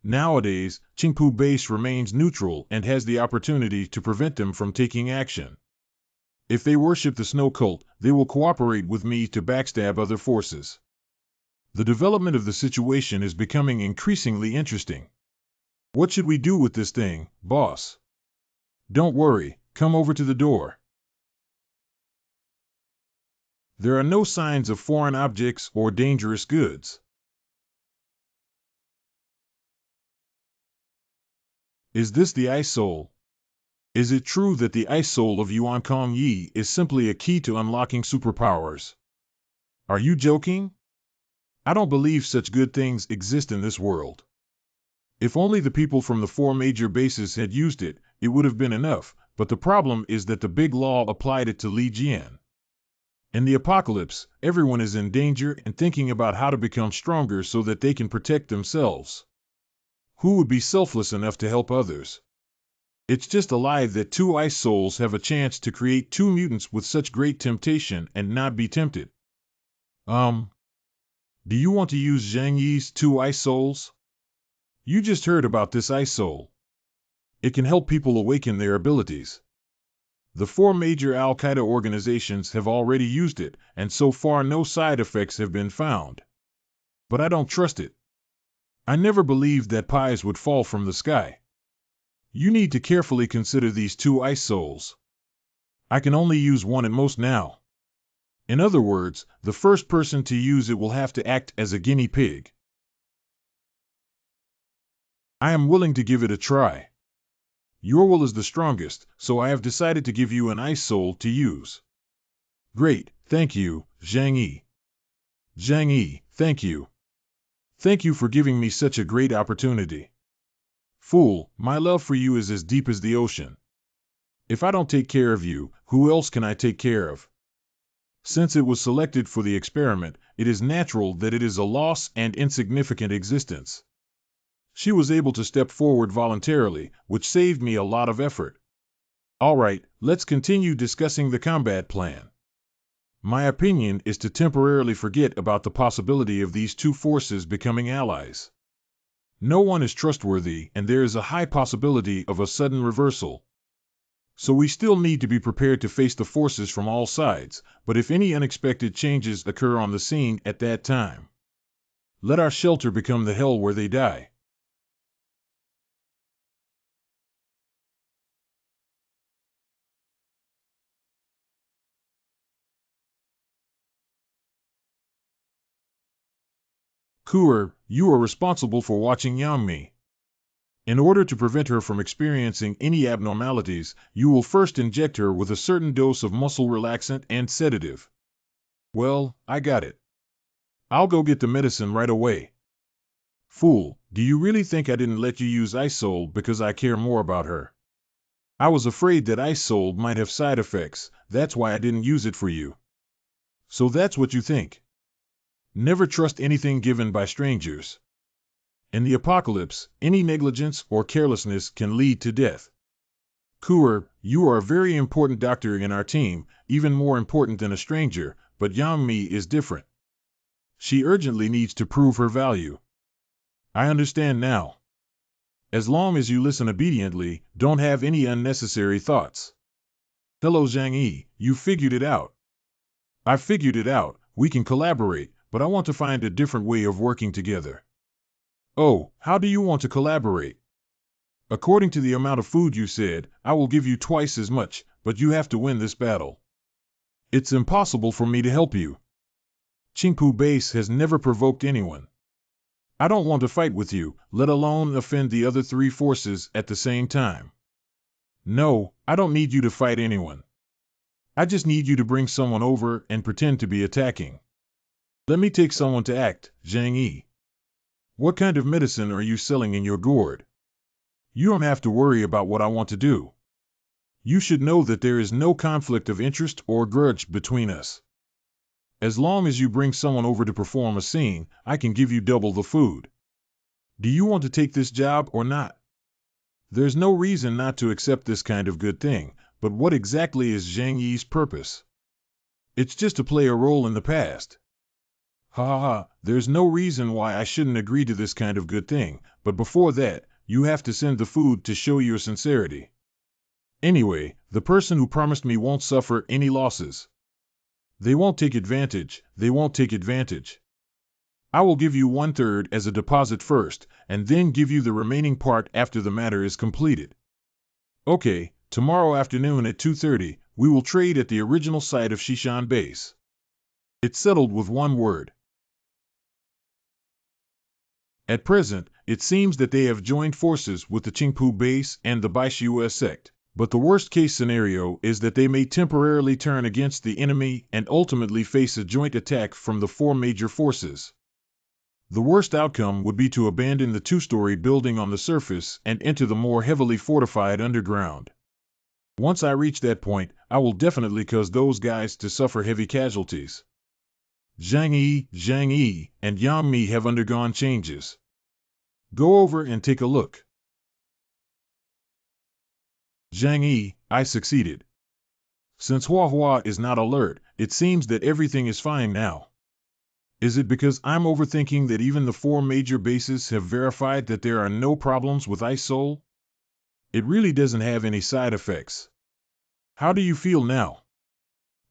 Nowadays, Qingpu Base remains neutral and has the opportunity to prevent them from taking action. If they worship the snow cult, they will cooperate with me to backstab other forces. The development of the situation is becoming increasingly interesting. What should we do with this thing, boss? Don't worry, come over to the door. There are no signs of foreign objects or dangerous goods. Is this the Ice Soul? Is it true that the Ice Soul of Yuan Kong Yi is simply a key to unlocking superpowers? Are you joking? I don't believe such good things exist in this world. If only the people from the 4 major bases had used it, it would have been enough, but the problem is that the big law applied it to Li Jian. In the apocalypse, everyone is in danger and thinking about how to become stronger so that they can protect themselves. Who would be selfless enough to help others? It's just a lie that 2 Ice Souls have a chance to create 2 mutants with such great temptation and not be tempted. Do you want to use Zhang Yi's 2 Ice Souls? You just heard about this Ice Soul. It can help people awaken their abilities. The 4 major Al-Qaeda organizations have already used it, and so far no side effects have been found. But I don't trust it. I never believed that pies would fall from the sky. You need to carefully consider these 2 Ice Souls. I can only use one at most now. In other words, the first person to use it will have to act as a guinea pig. I am willing to give it a try. Your will is the strongest, so I have decided to give you an Ice Soul to use. Great, thank you, Zhang Yi. Zhang Yi, thank you. Thank you for giving me such a great opportunity. Fool, my love for you is as deep as the ocean. If I don't take care of you, who else can I take care of? Since it was selected for the experiment, it is natural that it is a lost and insignificant existence. She was able to step forward voluntarily, which saved me a lot of effort. All right, let's continue discussing the combat plan. My opinion is to temporarily forget about the possibility of these 2 forces becoming allies. No one is trustworthy, and there is a high possibility of a sudden reversal. So we still need to be prepared to face the forces from all sides, but if any unexpected changes occur on the scene at that time, let our shelter become the hell where they die. Kuer, you are responsible for watching Yangmi. In order to prevent her from experiencing any abnormalities, you will first inject her with a certain dose of muscle relaxant and sedative. Well, I got it. I'll go get the medicine right away. Fool, do you really think I didn't let you use Ice Soul because I care more about her? I was afraid that Ice Soul might have side effects, that's why I didn't use it for you. So that's what you think. Never trust anything given by strangers. In the apocalypse, any negligence or carelessness can lead to death. Kuer, you are a very important doctor in our team, even more important than a stranger, but Yang Mi is different. She urgently needs to prove her value. I understand now. As long as you listen obediently, don't have any unnecessary thoughts. Hello Zhang Yi, you figured it out. I figured it out, we can collaborate, but I want to find a different way of working together. Oh, how do you want to collaborate? According to the amount of food you said, I will give you twice as much, but you have to win this battle. It's impossible for me to help you. Qingpu Base has never provoked anyone. I don't want to fight with you, let alone offend the other three forces at the same time. No, I don't need you to fight anyone. I just need you to bring someone over and pretend to be attacking. Let me take someone to act, Zhang Yi. What kind of medicine are you selling in your gourd? You don't have to worry about what I want to do. You should know that there is no conflict of interest or grudge between us. As long as you bring someone over to perform a scene, I can give you double the food. Do you want to take this job or not? There's no reason not to accept this kind of good thing, but what exactly is Zhang Yi's purpose? It's just to play a role in the past. Ha ha ha, there's no reason why I shouldn't agree to this kind of good thing, but before that, you have to send the food to show your sincerity. Anyway, the person who promised me won't suffer any losses. They won't take advantage, they won't take advantage. I will give you 1/3 as a deposit first, and then give you the remaining part after the matter is completed. Okay, tomorrow afternoon at 2:30, we will trade at the original site of Shishan Base. It's settled with one word. At present, it seems that they have joined forces with the Qingpu Base and the Baishu sect, but the worst-case scenario is that they may temporarily turn against the enemy and ultimately face a joint attack from the four major forces. The worst outcome would be to abandon the two-story building on the surface and enter the more heavily fortified underground. Once I reach that point, I will definitely cause those guys to suffer heavy casualties. Zhang Yi, and Yang Mi have undergone changes. Go over and take a look. Zhang Yi, I succeeded. Since Hua is not alert, it seems that everything is fine now. Is it because I'm overthinking that even the four major bases have verified that there are no problems with Ice Soul? It really doesn't have any side effects. How do you feel now?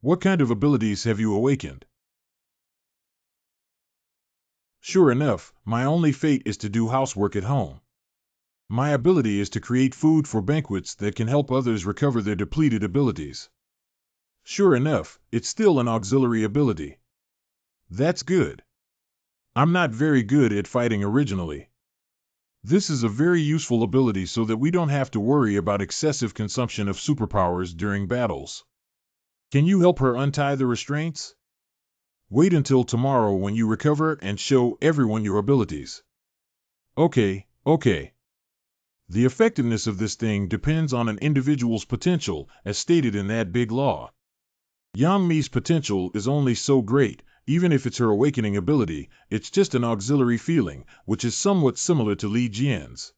What kind of abilities have you awakened? Sure enough, my only fate is to do housework at home. My ability is to create food for banquets that can help others recover their depleted abilities. Sure enough, it's still an auxiliary ability. That's good. I'm not very good at fighting originally. This is a very useful ability so that we don't have to worry about excessive consumption of superpowers during battles. Can you help her untie the restraints? Wait until tomorrow when you recover and show everyone your abilities. Okay. The effectiveness of this thing depends on an individual's potential, as stated in that big law. Yang Mi's potential is only so great, even if it's her awakening ability, it's just an auxiliary feeling, which is somewhat similar to Li Jian's.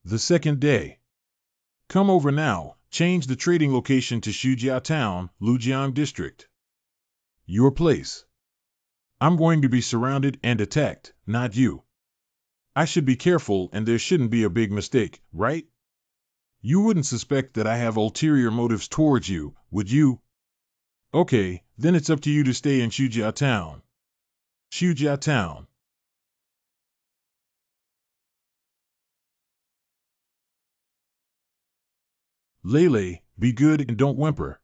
The second day. Come over now, change the trading location to Shujia Town, Lujiang District. Your place. I'm going to be surrounded and attacked, not you. I should be careful and there shouldn't be a big mistake, right? You wouldn't suspect that I have ulterior motives towards you, would you? Okay, then it's up to you to stay in Shujia Town. Shujia Town. Lele, be good and don't whimper.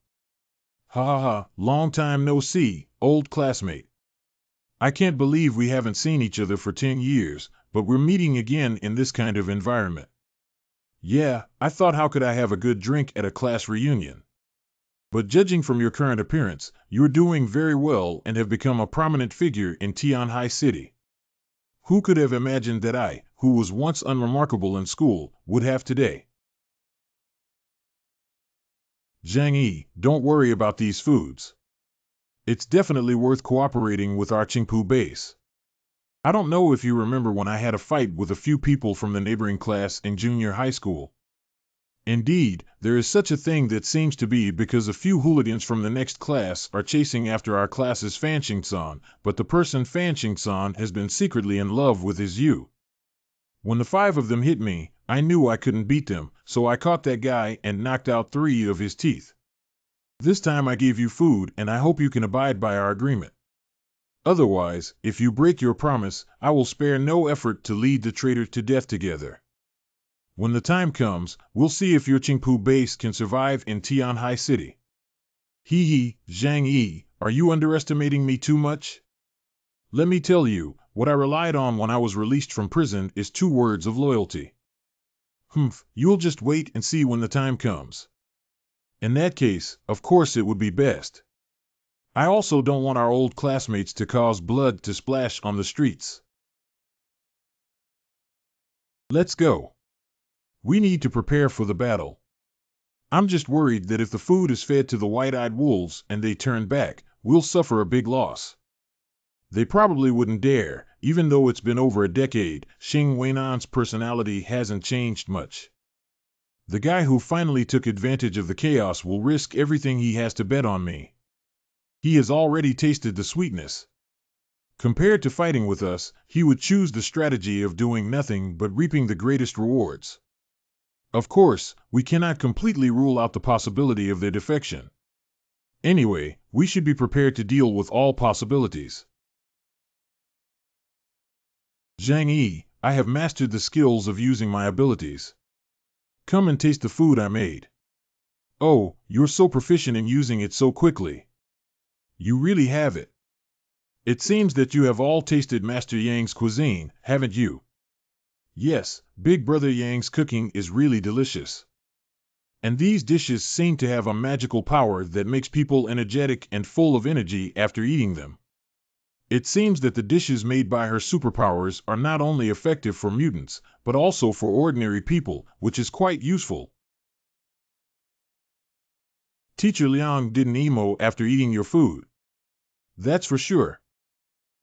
Ha ha ha, long time no see, old classmate. I can't believe we haven't seen each other for 10 years, but we're meeting again in this kind of environment. Yeah, I thought how could I have a good drink at a class reunion? But judging from your current appearance, you're doing very well and have become a prominent figure in Tianhai City. Who could have imagined that I, who was once unremarkable in school, would have today? Zhang Yi, don't worry about these foods. It's definitely worth cooperating with our Qingpu base. I don't know if you remember when I had a fight with a few people from the neighboring class in junior high school. Indeed, there is such a thing that seems to be because a few hooligans from the next class are chasing after our class's Fanching-san, but the person Fanching-san has been secretly in love with is you. When the 5 of them hit me, I knew I couldn't beat them, so I caught that guy and knocked out 3 of his teeth. This time I gave you food, and I hope you can abide by our agreement. Otherwise, if you break your promise, I will spare no effort to lead the traitor to death together. When the time comes, we'll see if your Qingpu base can survive in Tianhai City. Hee, Zhang Yi, are you underestimating me too much? Let me tell you, what I relied on when I was released from prison is 2 words of loyalty. You'll just wait and see when the time comes. In that case, of course it would be best. I also don't want our old classmates to cause blood to splash on the streets. Let's go. We need to prepare for the battle. I'm just worried that if the food is fed to the white-eyed wolves and they turn back, we'll suffer a big loss. They probably wouldn't dare, even though it's been over a decade. Xing Weinan's personality hasn't changed much. The guy who finally took advantage of the chaos will risk everything he has to bet on me. He has already tasted the sweetness. Compared to fighting with us, he would choose the strategy of doing nothing but reaping the greatest rewards. Of course, we cannot completely rule out the possibility of their defection. Anyway, we should be prepared to deal with all possibilities. Zhang Yi, I have mastered the skills of using my abilities. Come and taste the food I made. Oh, you're so proficient in using it so quickly. You really have it. It seems that you have all tasted Master Yang's cuisine, haven't you? Yes, Big Brother Yang's cooking is really delicious. And these dishes seem to have a magical power that makes people energetic and full of energy after eating them. It seems that the dishes made by her superpowers are not only effective for mutants, but also for ordinary people, which is quite useful. Teacher Liang didn't emo after eating your food. That's for sure.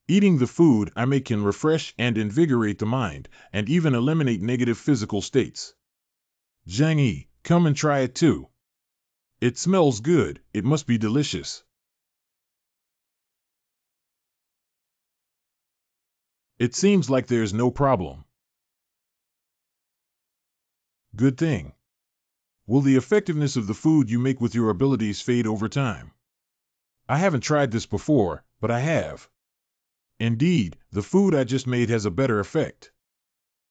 Eating the food I make can refresh and invigorate the mind, and even eliminate negative physical states. Zhang Yi, come and try it too. It smells good, it must be delicious. It seems like there's no problem. Good thing. Will the effectiveness of the food you make with your abilities fade over time? I haven't tried this before, but I have. Indeed, the food I just made has a better effect.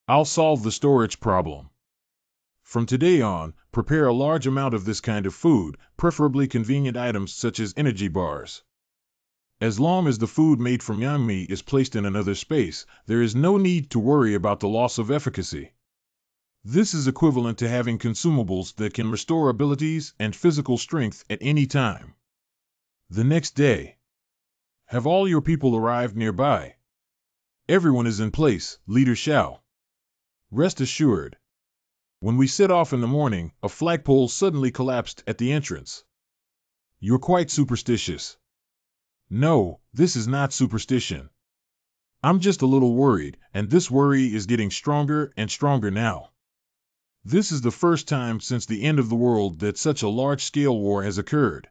I'll solve the storage problem. From today on, prepare a large amount of this kind of food, preferably convenient items such as energy bars. As long as the food made from Yangmi is placed in another space, there is no need to worry about the loss of efficacy. This is equivalent to having consumables that can restore abilities and physical strength at any time. The next day. Have all your people arrived nearby? Everyone is in place, Leader Xiao. Rest assured. When we set off in the morning, a flagpole suddenly collapsed at the entrance. You're quite superstitious. No, this is not superstition. I'm just a little worried, and this worry is getting stronger and stronger now. This is the first time since the end of the world that such a large-scale war has occurred.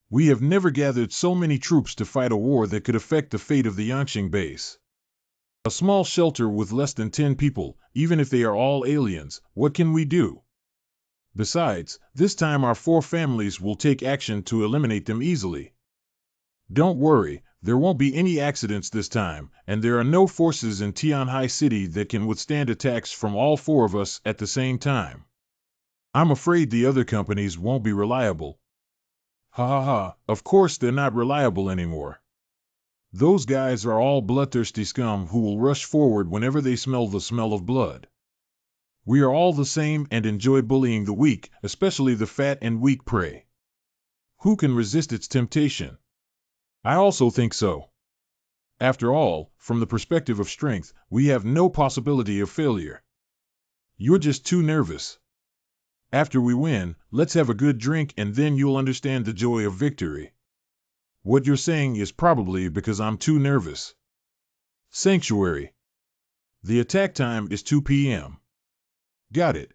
We have never gathered so many troops to fight a war that could affect the fate of the Yangqing base. A small shelter with less than 10 people, even if they are all aliens, what can we do? Besides, this time our 4 families will take action to eliminate them easily. Don't worry, there won't be any accidents this time, and there are no forces in Tianhai City that can withstand attacks from all 4 of us at the same time. I'm afraid the other companies won't be reliable. Of course they're not reliable anymore. Those guys are all bloodthirsty scum who will rush forward whenever they smell the smell of blood. We are all the same and enjoy bullying the weak, especially the fat and weak prey. Who can resist its temptation? I also think so. After all, from the perspective of strength, we have no possibility of failure. You're just too nervous. After we win, let's have a good drink and then you'll understand the joy of victory. What you're saying is probably because I'm too nervous. Sanctuary. The attack time is 2 p.m. Got it.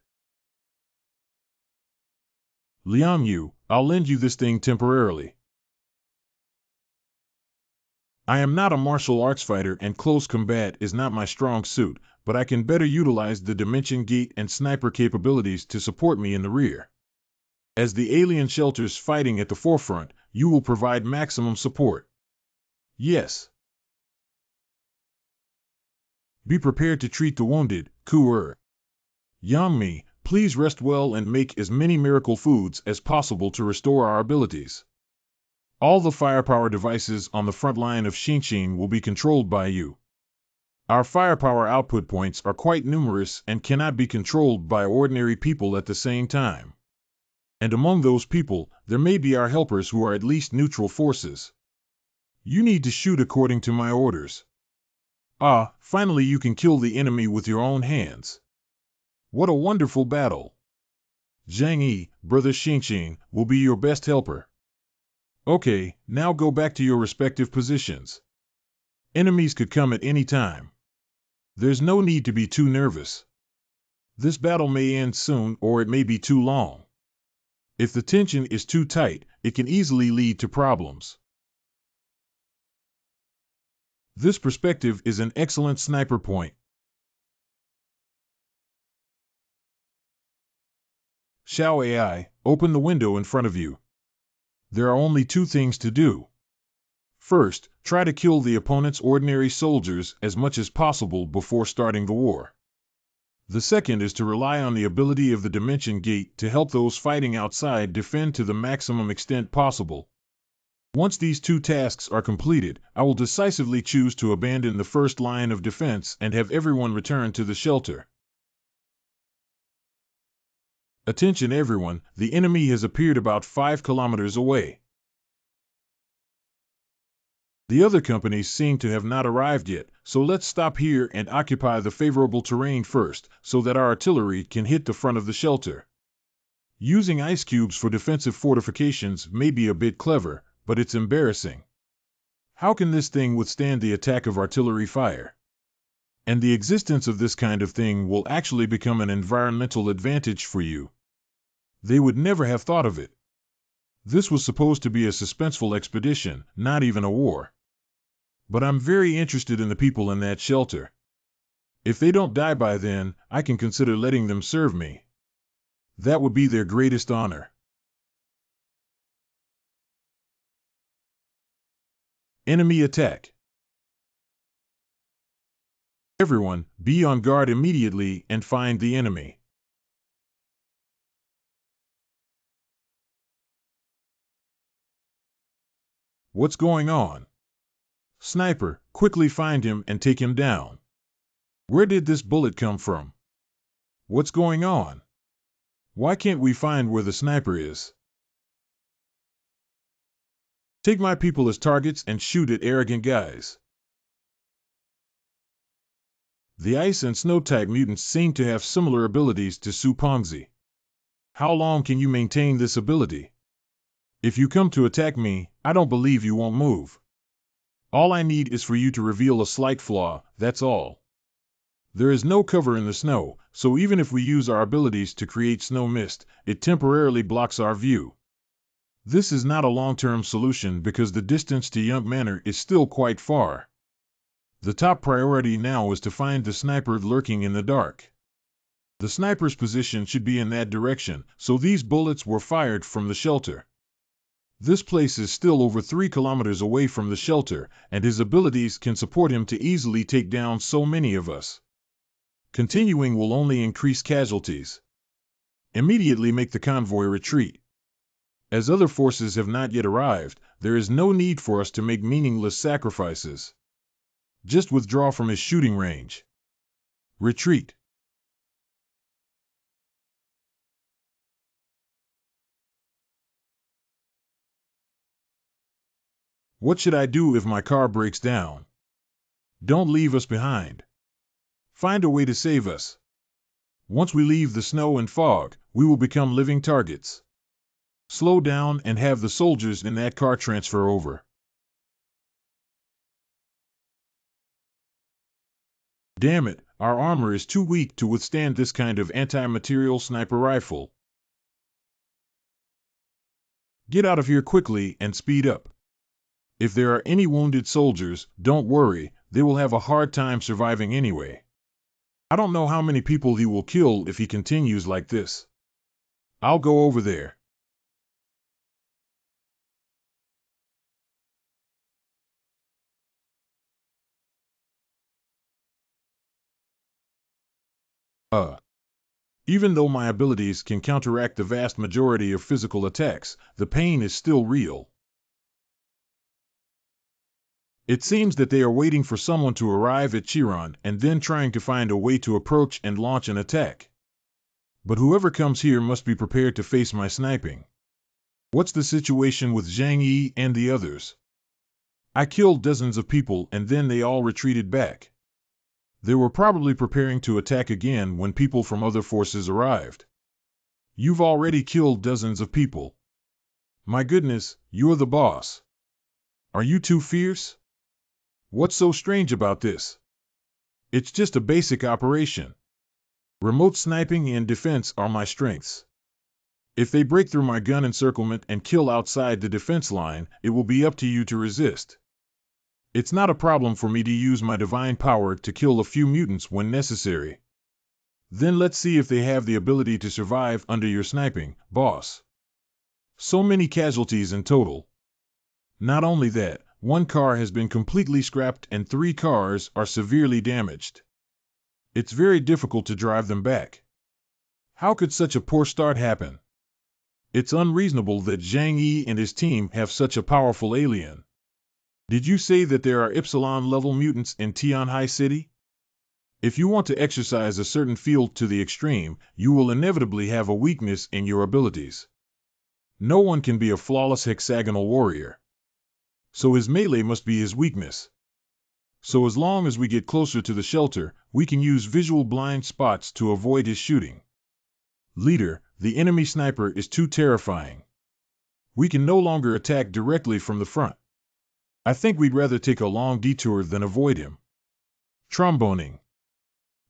Liang, I'll lend you this thing temporarily. I am not a martial arts fighter and close combat is not my strong suit, but I can better utilize the dimension gate and sniper capabilities to support me in the rear. As the alien shelter's fighting at the forefront, you will provide maximum support. Yes. Be prepared to treat the wounded, Kuer. Yang, please rest well and make as many miracle foods as possible to restore our abilities. All the firepower devices on the front line of Xinxin will be controlled by you. Our firepower output points are quite numerous and cannot be controlled by ordinary people at the same time. And among those people, there may be our helpers who are at least neutral forces. You need to shoot according to my orders. Finally you can kill the enemy with your own hands. What a wonderful battle. Zhang Yi, brother Xinxin, will be your best helper. Okay, now go back to your respective positions. Enemies could come at any time. There's no need to be too nervous. This battle may end soon or it may be too long. If the tension is too tight, it can easily lead to problems. This perspective is an excellent sniper point. Xiao AI, open the window in front of you. There are only two things to do. First, try to kill the opponent's ordinary soldiers as much as possible before starting the war. The second is to rely on the ability of the Dimension Gate to help those fighting outside defend to the maximum extent possible. Once these two tasks are completed, I will decisively choose to abandon the first line of defense and have everyone return to the shelter. Attention everyone, the enemy has appeared about 5 kilometers away. The other companies seem to have not arrived yet, so let's stop here and occupy the favorable terrain first, so that our artillery can hit the front of the shelter. Using ice cubes for defensive fortifications may be a bit clever, but it's embarrassing. How can this thing withstand the attack of artillery fire? And the existence of this kind of thing will actually become an environmental advantage for you. They would never have thought of it. This was supposed to be a suspenseful expedition, not even a war. But I'm very interested in the people in that shelter. If they don't die by then, I can consider letting them serve me. That would be their greatest honor. Enemy attack. Everyone, be on guard immediately and find the enemy. What's going on? Sniper, quickly find him and take him down. Where did this bullet come from? What's going on? Why can't we find where the sniper is? Take my people as targets and shoot at arrogant guys. The ice and snow type mutants seem to have similar abilities to Su Pongzi. How long can you maintain this ability? If you come to attack me, I don't believe you won't move. All I need is for you to reveal a slight flaw, that's all. There is no cover in the snow, so even if we use our abilities to create snow mist, it temporarily blocks our view. This is not a long-term solution because the distance to Yunk Manor is still quite far. The top priority now is to find the sniper lurking in the dark. The sniper's position should be in that direction, so these bullets were fired from the shelter. This place is still over 3 kilometers away from the shelter, and his abilities can support him to easily take down so many of us. Continuing will only increase casualties. Immediately make the convoy retreat. As other forces have not yet arrived, there is no need for us to make meaningless sacrifices. Just withdraw from his shooting range. Retreat. What should I do if my car breaks down? Don't leave us behind. Find a way to save us. Once we leave the snow and fog, we will become living targets. Slow down and have the soldiers in that car transfer over. Damn it, our armor is too weak to withstand this kind of anti-material sniper rifle. Get out of here quickly and speed up. If there are any wounded soldiers, don't worry, they will have a hard time surviving anyway. I don't know how many people he will kill if he continues like this. I'll go over there. Even though my abilities can counteract the vast majority of physical attacks, the pain is still real. It seems that they are waiting for someone to arrive at Chiron and then trying to find a way to approach and launch an attack. But whoever comes here must be prepared to face my sniping. What's the situation with Zhang Yi and the others? I killed dozens of people and then they all retreated back. They were probably preparing to attack again when people from other forces arrived. You've already killed dozens of people. My goodness, you're the boss. Are you too fierce? What's so strange about this? It's just a basic operation. Remote sniping and defense are my strengths. If they break through my gun encirclement and kill outside the defense line, it will be up to you to resist. It's not a problem for me to use my divine power to kill a few mutants when necessary. Then let's see if they have the ability to survive under your sniping, boss. So many casualties in total. Not only that, one car has been completely scrapped and 3 cars are severely damaged. It's very difficult to drive them back. How could such a poor start happen? It's unreasonable that Zhang Yi and his team have such a powerful alien. Did you say that there are Epsilon-level mutants in Tianhai City? If you want to exercise a certain field to the extreme, you will inevitably have a weakness in your abilities. No one can be a flawless hexagonal warrior. So his melee must be his weakness. So as long as we get closer to the shelter, we can use visual blind spots to avoid his shooting. Leader, the enemy sniper is too terrifying. We can no longer attack directly from the front. I think we'd rather take a long detour than avoid him. Tromboning.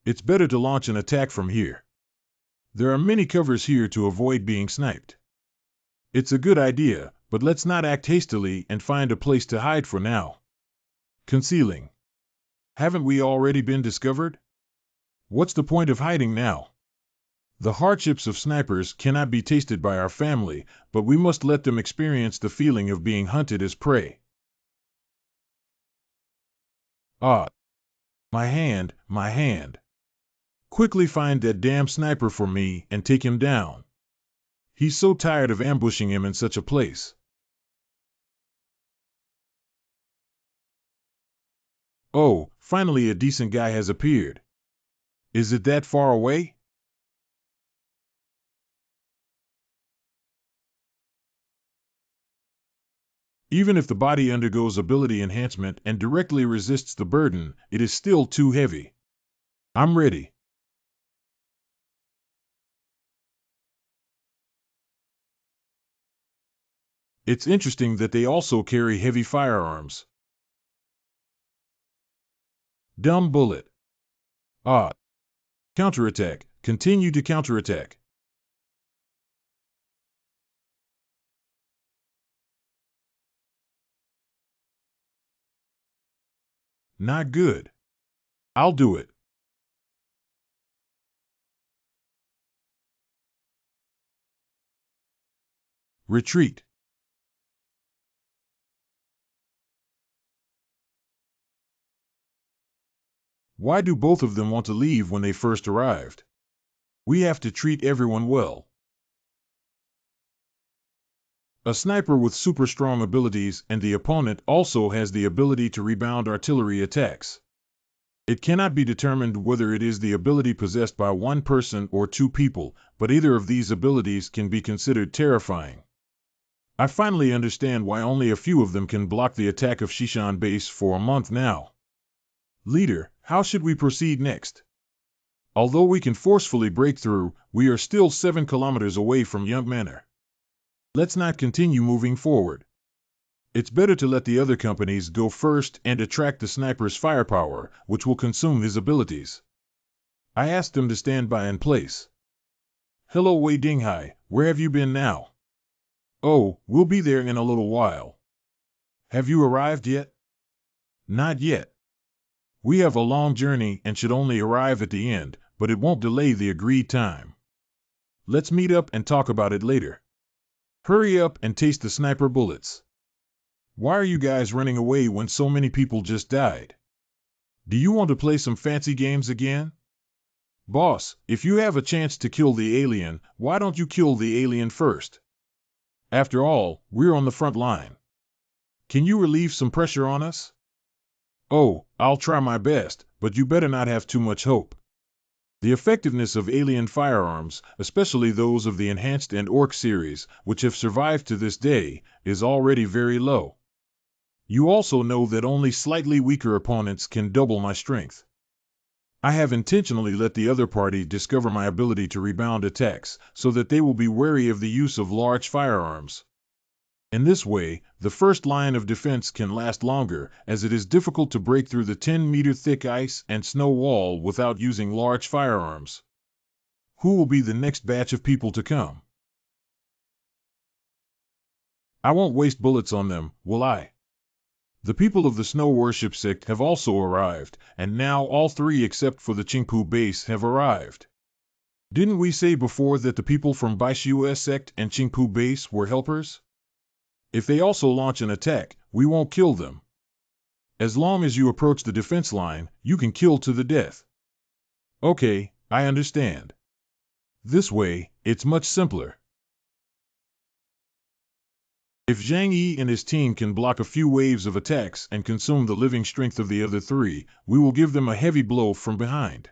It's better to launch an attack from here. There are many covers here to avoid being sniped. It's a good idea, but let's not act hastily and find a place to hide for now. Concealing. Haven't we already been discovered? What's the point of hiding now? The hardships of snipers cannot be tasted by our family, but we must let them experience the feeling of being hunted as prey. Ah! My hand, my hand. Quickly find that damn sniper for me and take him down. He's so tired of ambushing him in such a place. Oh, finally a decent guy has appeared. Is it that far away? Even if the body undergoes ability enhancement and directly resists the burden, it is still too heavy. I'm ready. It's interesting that they also carry heavy firearms. Dumb bullet. Ah. Counterattack. Continue to counterattack. Not good. I'll do it. Retreat. Why do both of them want to leave when they first arrived? We have to treat everyone well. A sniper with super strong abilities and the opponent also has the ability to rebound artillery attacks. It cannot be determined whether it is the ability possessed by one person or 2 people, but either of these abilities can be considered terrifying. I finally understand why only a few of them can block the attack of Shishan base for a month now. Leader, how should we proceed next? Although we can forcefully break through, we are still 7 kilometers away from Young Manor. Let's not continue moving forward. It's better to let the other companies go first and attract the sniper's firepower, which will consume his abilities. I asked them to stand by in place. Hello Wei Dinghai, where have you been now? Oh, we'll be there in a little while. Have you arrived yet? Not yet. We have a long journey and should only arrive at the end, but it won't delay the agreed time. Let's meet up and talk about it later. Hurry up and taste the sniper bullets. Why are you guys running away when so many people just died? Do you want to play some fancy games again? Boss, if you have a chance to kill the alien, why don't you kill the alien first? After all, we're on the front line. Can you relieve some pressure on us? Oh, I'll try my best, but you better not have too much hope. The effectiveness of alien firearms, especially those of the Enhanced and Orc series, which have survived to this day, is already very low. You also know that only slightly weaker opponents can double my strength. I have intentionally let the other party discover my ability to rebound attacks, so that they will be wary of the use of large firearms. In this way, the first line of defense can last longer, as it is difficult to break through the 10-meter thick ice and snow wall without using large firearms. Who will be the next batch of people to come? I won't waste bullets on them, will I? The people of the Snow Worship sect have also arrived, and now all three except for the Qingpu base have arrived. Didn't we say before that the people from Baishu sect and Qingpu base were helpers? If they also launch an attack, we won't kill them. As long as you approach the defense line, you can kill to the death. Okay, I understand. This way, it's much simpler. If Zhang Yi and his team can block a few waves of attacks and consume the living strength of the other three, we will give them a heavy blow from behind.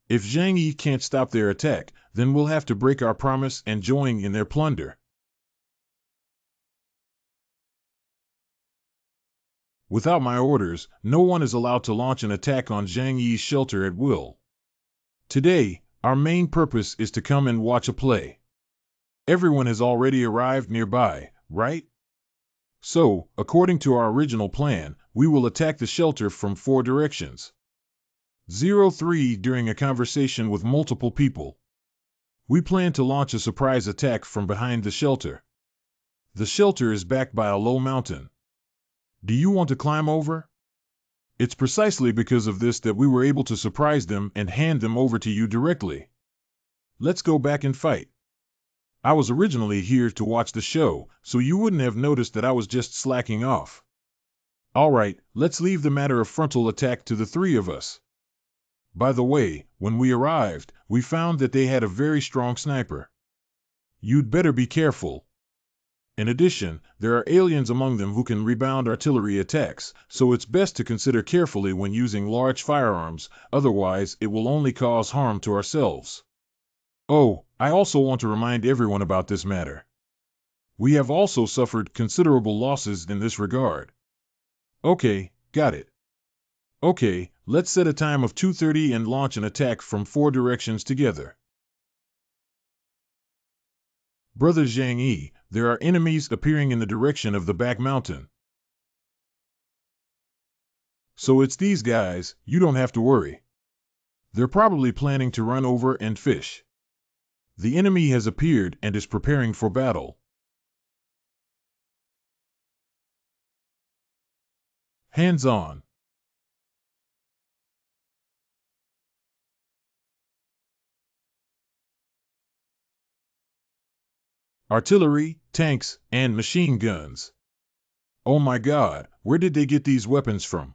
If Zhang Yi can't stop their attack, then we'll have to break our promise and join in their plunder. Without my orders, no one is allowed to launch an attack on Zhang Yi's shelter at will. Today, our main purpose is to come and watch a play. Everyone has already arrived nearby, right? So, according to our original plan, we will attack the shelter from 4 directions. 03 During a conversation with multiple people. We plan to launch a surprise attack from behind the shelter. The shelter is backed by a low mountain. Do you want to climb over? It's precisely because of this that we were able to surprise them and hand them over to you directly. Let's go back and fight. I was originally here to watch the show, so you wouldn't have noticed that I was just slacking off. All right, let's leave the matter of frontal attack to the 3 of us. By the way, when we arrived, we found that they had a very strong sniper. You'd better be careful. In addition, there are aliens among them who can rebound artillery attacks, so it's best to consider carefully when using large firearms, otherwise it will only cause harm to ourselves. Oh, I also want to remind everyone about this matter. We have also suffered considerable losses in this regard. Okay, got it. Okay, let's set a time of 2:30 and launch an attack from 4 directions together. Brother Zhang Yi, there are enemies appearing in the direction of the back mountain. So it's these guys, you don't have to worry. They're probably planning to run over and fish. The enemy has appeared and is preparing for battle. Hands on. Artillery, tanks, and machine guns. Oh my God, where did they get these weapons from?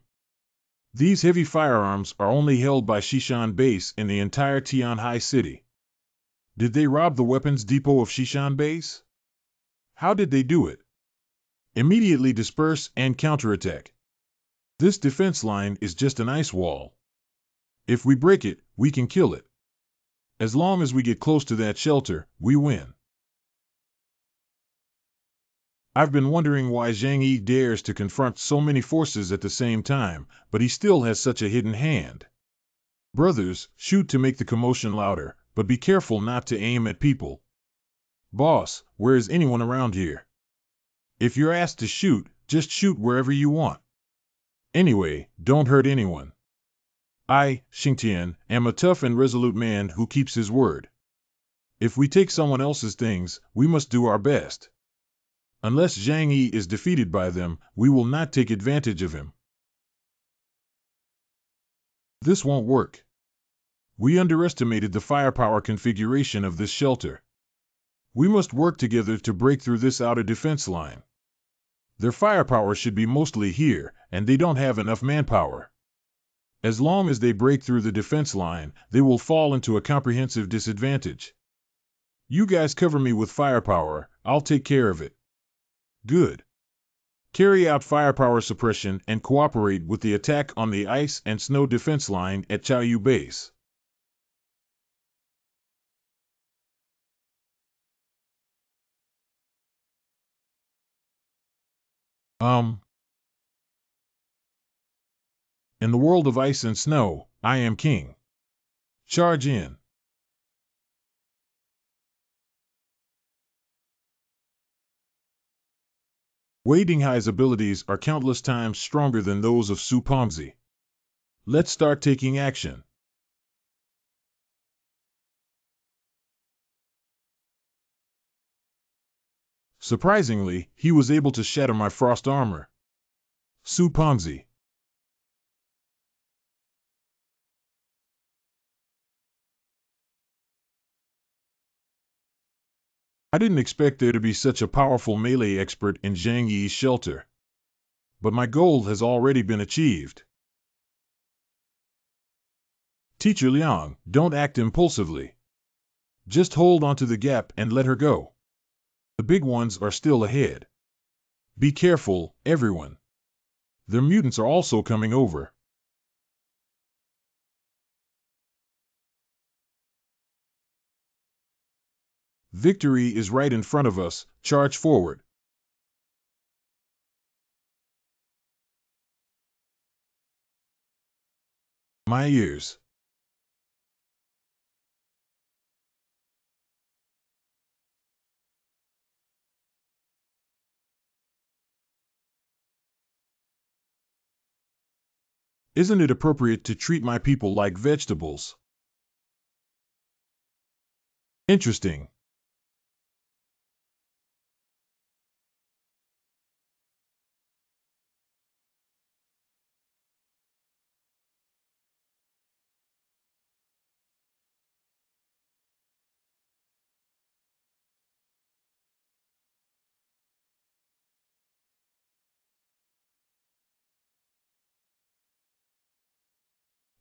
These heavy firearms are only held by Shishan Base in the entire Tianhai city. Did they rob the weapons depot of Shishan Base? How did they do it? Immediately disperse and counterattack. This defense line is just an ice wall. If we break it, we can kill it. As long as we get close to that shelter, we win. I've been wondering why Zhang Yi dares to confront so many forces at the same time, but he still has such a hidden hand. Brothers, shoot to make the commotion louder, but be careful not to aim at people. Boss, where is anyone around here? If you're asked to shoot, just shoot wherever you want. Anyway, don't hurt anyone. I, Xingtian, am a tough and resolute man who keeps his word. If we take someone else's things, we must do our best. Unless Zhang Yi is defeated by them, we will not take advantage of him. This won't work. We underestimated the firepower configuration of this shelter. We must work together to break through this outer defense line. Their firepower should be mostly here, and they don't have enough manpower. As long as they break through the defense line, they will fall into a comprehensive disadvantage. You guys cover me with firepower, I'll take care of it. Good. Carry out firepower suppression and cooperate with the attack on the ice and snow defense line at Chaoyu Base. In the world of ice and snow, I am king. Charge in. Wei Dinghai's abilities are countless times stronger than those of Su Pengzi. Let's start taking action. Surprisingly, he was able to shatter my frost armor. Su Pengzi. I didn't expect there to be such a powerful melee expert in Zhang Yi's shelter. But my goal has already been achieved. Teacher Liang, don't act impulsively. Just hold onto the gap and let her go. The big ones are still ahead. Be careful, everyone. Their mutants are also coming over. Victory is right in front of us, charge forward. My ears. Isn't it appropriate to treat my people like vegetables? Interesting.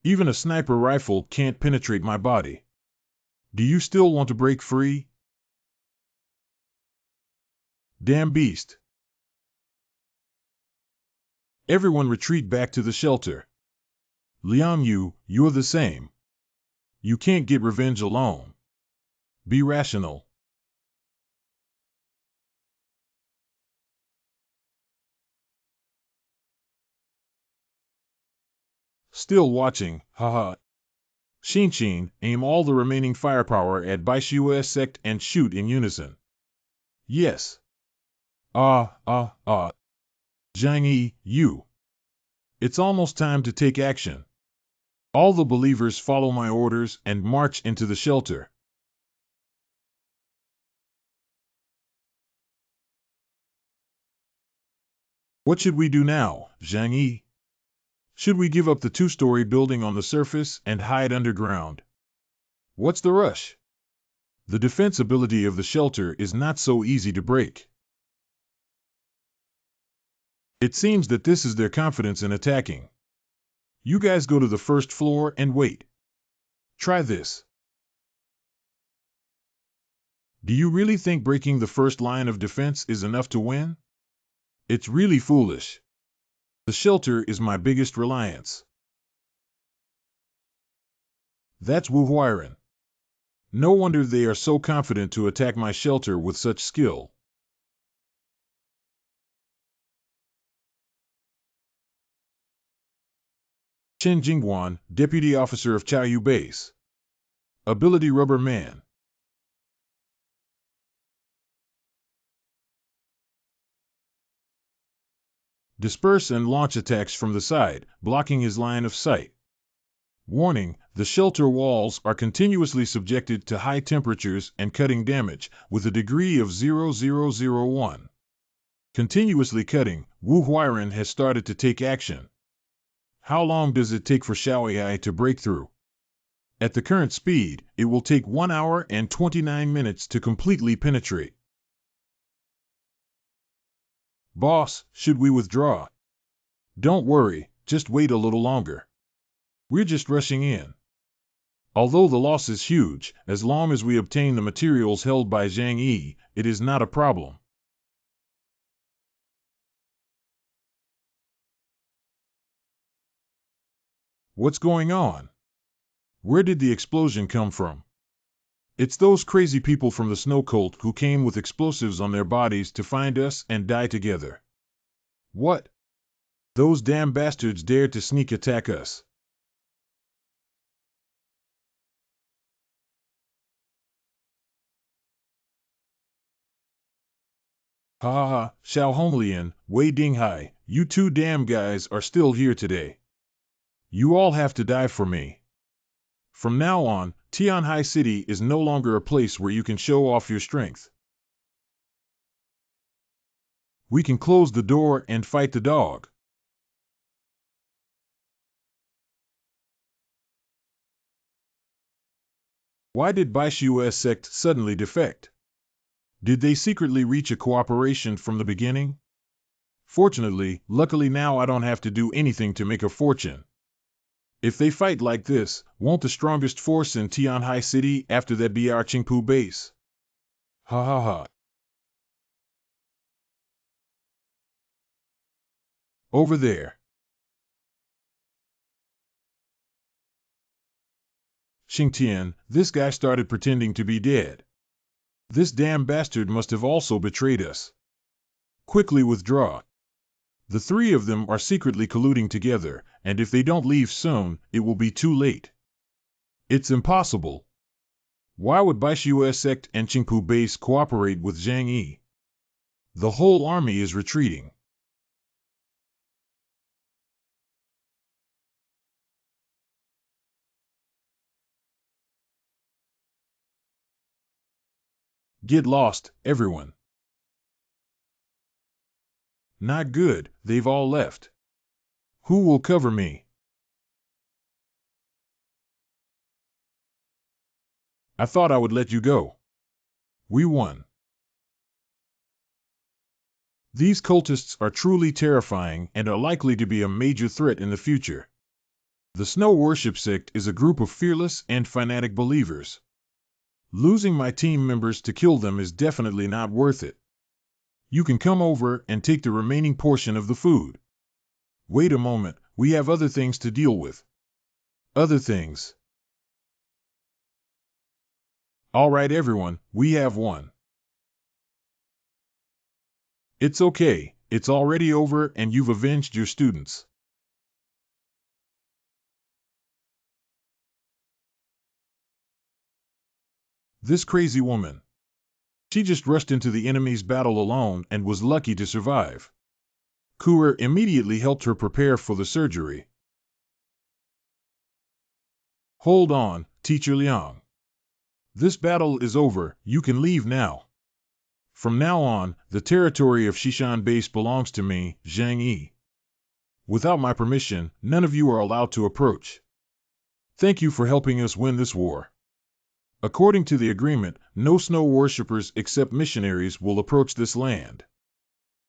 Even a sniper rifle can't penetrate my body. Do you still want to break free? Damn beast. Everyone retreat back to the shelter. Liang Yu, you're the same. You can't get revenge alone. Be rational. Still watching, haha. Xinqian, aim all the remaining firepower at Baishua's sect and shoot in unison. Yes. Zhang Yi, you. It's almost time to take action. All the believers follow my orders and march into the shelter. What should we do now, Zhang Yi? Should we give up the two-story building on the surface and hide underground? What's the rush? The defense ability of the shelter is not so easy to break. It seems that this is their confidence in attacking. You guys go to the first floor and wait. Try this. Do you really think breaking the first line of defense is enough to win? It's really foolish. The shelter is my biggest reliance. That's Wu Huiren. No wonder they are so confident to attack my shelter with such skill. Chen Jingguan, Deputy Officer of Chaoyu Base. Ability Rubber Man. Disperse and launch attacks from the side, blocking his line of sight. Warning, the shelter walls are continuously subjected to high temperatures and cutting damage, with a degree of 0001. Continuously cutting, Wu Huiren has started to take action. How long does it take for Xiaoyai to break through? At the current speed, it will take 1 hour and 29 minutes to completely penetrate. Boss, should we withdraw? Don't worry, just wait a little longer. We're just rushing in. Although the loss is huge, as long as we obtain the materials held by Zhang Yi, it is not a problem. What's going on? Where did the explosion come from? It's those crazy people from the Snow Cult who came with explosives on their bodies to find us and die together. What? Those damn bastards dared to sneak attack us. Ha ha ha, Xiao Honglian, Wei Dinghai, you two damn guys are still here today. You all have to die for me. From now on, Tianhai City is no longer a place where you can show off your strength. We can close the door and fight the dog. Why did Baishu's sect suddenly defect? Did they secretly reach a cooperation from the beginning? Luckily now I don't have to do anything to make a fortune. If they fight like this, won't the strongest force in Tianhai City after that be our Qingpu base? Ha ha ha. Over there. Xingtian, this guy started pretending to be dead. This damn bastard must have also betrayed us. Quickly withdraw. The three of them are secretly colluding together, and if they don't leave soon, it will be too late. It's impossible. Why would Baishu's sect and Qingpu base cooperate with Zhang Yi? The whole army is retreating. Get lost, everyone. Not good, they've all left. Who will cover me? I thought I would let you go. We won. These cultists are truly terrifying and are likely to be a major threat in the future. The Snow Worship Sect is a group of fearless and fanatic believers. Losing my team members to kill them is definitely not worth it. You can come over and take the remaining portion of the food. Wait a moment, we have other things to deal with. Other things. All right, everyone, we have one. It's okay, it's already over and you've avenged your students. This crazy woman. She just rushed into the enemy's battle alone and was lucky to survive. Kuer immediately helped her prepare for the surgery. Hold on, Teacher Liang. This battle is over, you can leave now. From now on, the territory of Shishan Base belongs to me, Zhang Yi. Without my permission, none of you are allowed to approach. Thank you for helping us win this war. According to the agreement, no snow worshippers except missionaries will approach this land.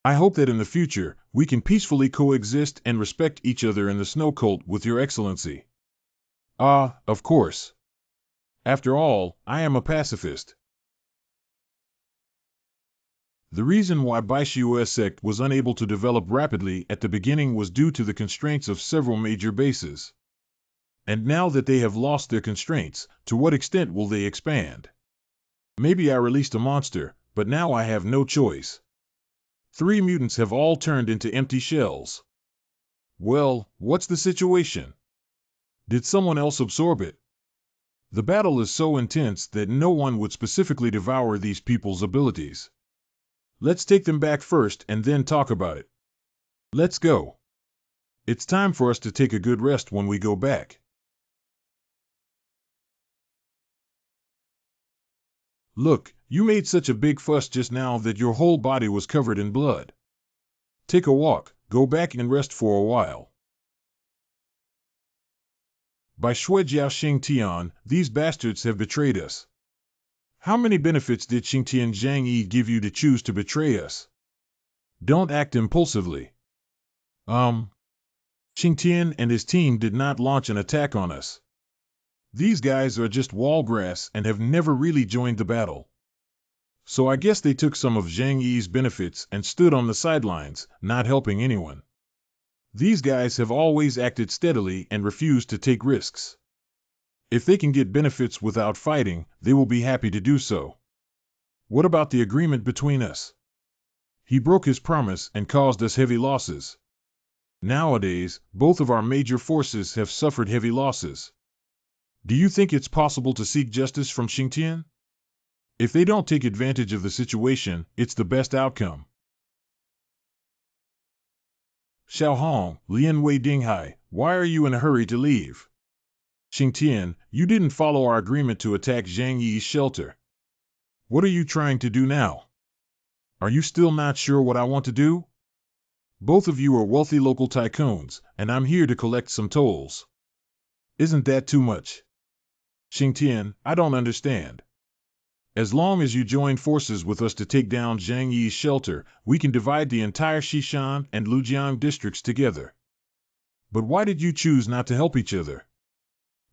I hope that in the future, we can peacefully coexist and respect each other in the snow cult with your excellency. Ah, of course. After all, I am a pacifist. The reason why Baishu's sect was unable to develop rapidly at the beginning was due to the constraints of several major bases. And now that they have lost their constraints, to what extent will they expand? Maybe I released a monster, but now I have no choice. 3 mutants have all turned into empty shells. Well, what's the situation? Did someone else absorb it? The battle is so intense that no one would specifically devour these people's abilities. Let's take them back first and then talk about it. Let's go. It's time for us to take a good rest when we go back. Look, you made such a big fuss just now that your whole body was covered in blood. Take a walk, go back and rest for a while. By Shuijiao Xingtian, these bastards have betrayed us. How many benefits did Xingtian Zhang Yi give you to choose to betray us? Don't act impulsively. Xingtian and his team did not launch an attack on us. These guys are just wallgrass and have never really joined the battle. So I guess they took some of Zhang Yi's benefits and stood on the sidelines, not helping anyone. These guys have always acted steadily and refused to take risks. If they can get benefits without fighting, they will be happy to do so. What about the agreement between us? He broke his promise and caused us heavy losses. Nowadays, both of our major forces have suffered heavy losses. Do you think it's possible to seek justice from Xingtian? If they don't take advantage of the situation, it's the best outcome. Xiaohong, Lianwei Dinghai, why are you in a hurry to leave? Xingtian, you didn't follow our agreement to attack Zhang Yi's shelter. What are you trying to do now? Are you still not sure what I want to do? Both of you are wealthy local tycoons, and I'm here to collect some tolls. Isn't that too much? Xingtian, I don't understand. As long as you join forces with us to take down Zhang Yi's shelter, we can divide the entire Xishan and Lujiang districts together. But why did you choose not to help each other?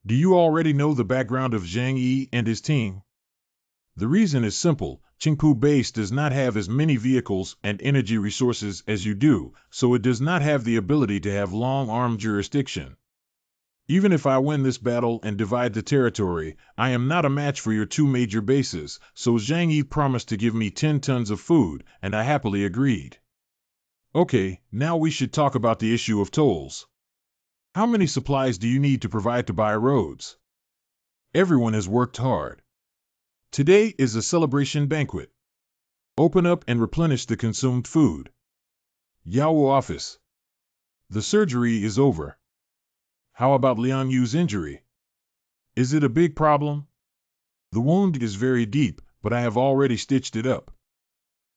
Do you already know the background of Zhang Yi and his team? The reason is simple. Qingpu Base does not have as many vehicles and energy resources as you do, so it does not have the ability to have long-arm jurisdiction. Even if I win this battle and divide the territory, I am not a match for your two major bases, so Zhang Yi promised to give me 10 tons of food, and I happily agreed. Okay, now we should talk about the issue of tolls. How many supplies do you need to provide to buy roads? Everyone has worked hard. Today is a celebration banquet. Open up and replenish the consumed food. Yao office. The surgery is over. How about Liang Yu's injury? Is it a big problem? The wound is very deep, but I have already stitched it up.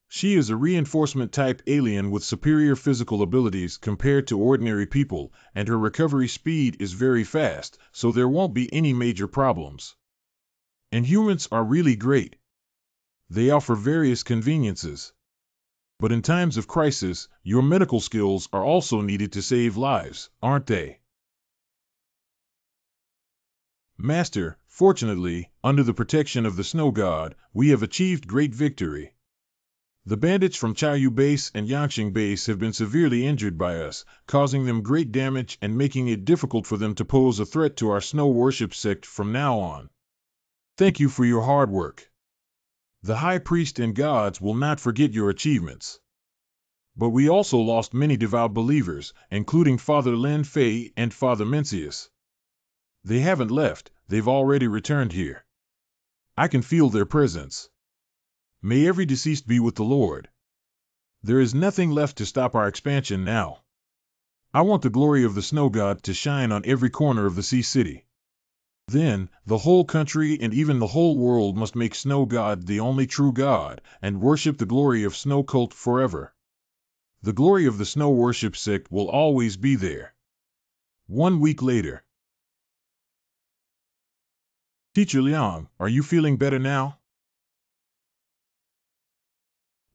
She is a reinforcement type alien with superior physical abilities compared to ordinary people, and her recovery speed is very fast, so there won't be any major problems. And humans are really great. They offer various conveniences. But in times of crisis, your medical skills are also needed to save lives, aren't they? Master, fortunately, under the protection of the Snow God, we have achieved great victory. The bandits from Chaoyu Base and Yangqing Base have been severely injured by us, causing them great damage and making it difficult for them to pose a threat to our snow worship sect from now on. Thank you for your hard work. The High Priest and gods will not forget your achievements. But we also lost many devout believers, including Father Lin Fei and Father Mencius. They haven't left, they've already returned here. I can feel their presence. May every deceased be with the Lord. There is nothing left to stop our expansion now. I want the glory of the Snow God to shine on every corner of the Sea City. Then, the whole country and even the whole world must make Snow God the only true God, and worship the glory of Snow Cult forever. The glory of the Snow Worship sect will always be there. 1 week later. Teacher Liang, are you feeling better now?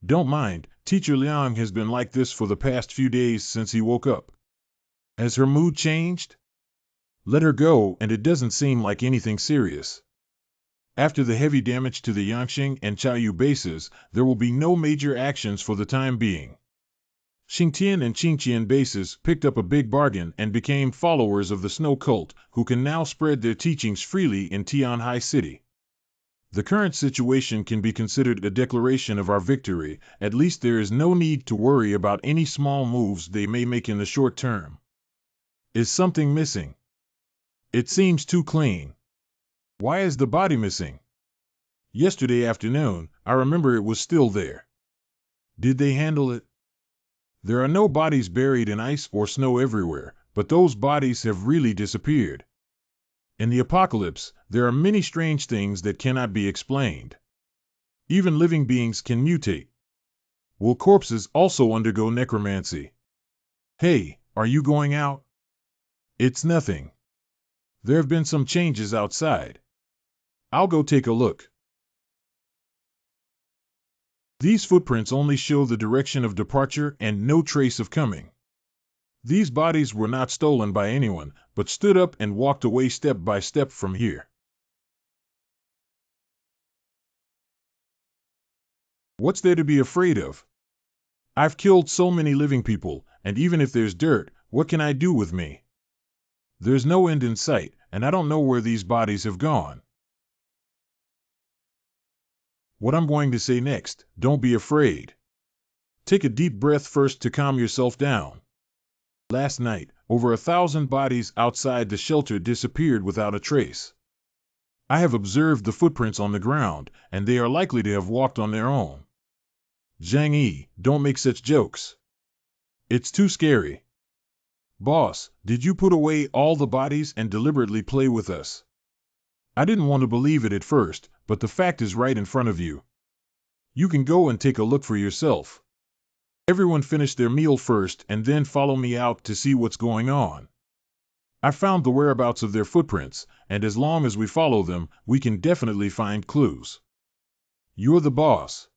Don't mind, Teacher Liang has been like this for the past few days since he woke up. Has her mood changed? Let her go, and it doesn't seem like anything serious. After the heavy damage to the Yangqing and Chaoyu bases, there will be no major actions for the time being. Xingtian and Qingqian bases picked up a big bargain and became followers of the Snow Cult, who can now spread their teachings freely in Tianhai City. The current situation can be considered a declaration of our victory. At least there is no need to worry about any small moves they may make in the short term. Is something missing? It seems too clean. Why is the body missing? Yesterday afternoon, I remember it was still there. Did they handle it? There are no bodies buried in ice or snow everywhere, but those bodies have really disappeared. In the apocalypse, there are many strange things that cannot be explained. Even living beings can mutate. Will corpses also undergo necromancy? Hey, are you going out? It's nothing. There have been some changes outside. I'll go take a look. These footprints only show the direction of departure and no trace of coming. These bodies were not stolen by anyone, but stood up and walked away step by step from here. What's there to be afraid of? I've killed so many living people, and even if there's dirt, what can I do with me? There's no end in sight, and I don't know where these bodies have gone. What I'm going to say next, don't be afraid. Take a deep breath first to calm yourself down. Last night, over 1,000 bodies outside the shelter disappeared without a trace. I have observed the footprints on the ground, and they are likely to have walked on their own. Zhang Yi, don't make such jokes. It's too scary. Boss, did you put away all the bodies and deliberately play with us? I didn't want to believe it at first, but the fact is right in front of you. You can go and take a look for yourself. Everyone finish their meal first and then follow me out to see what's going on. I found the whereabouts of their footprints, and as long as we follow them, we can definitely find clues. You're the boss.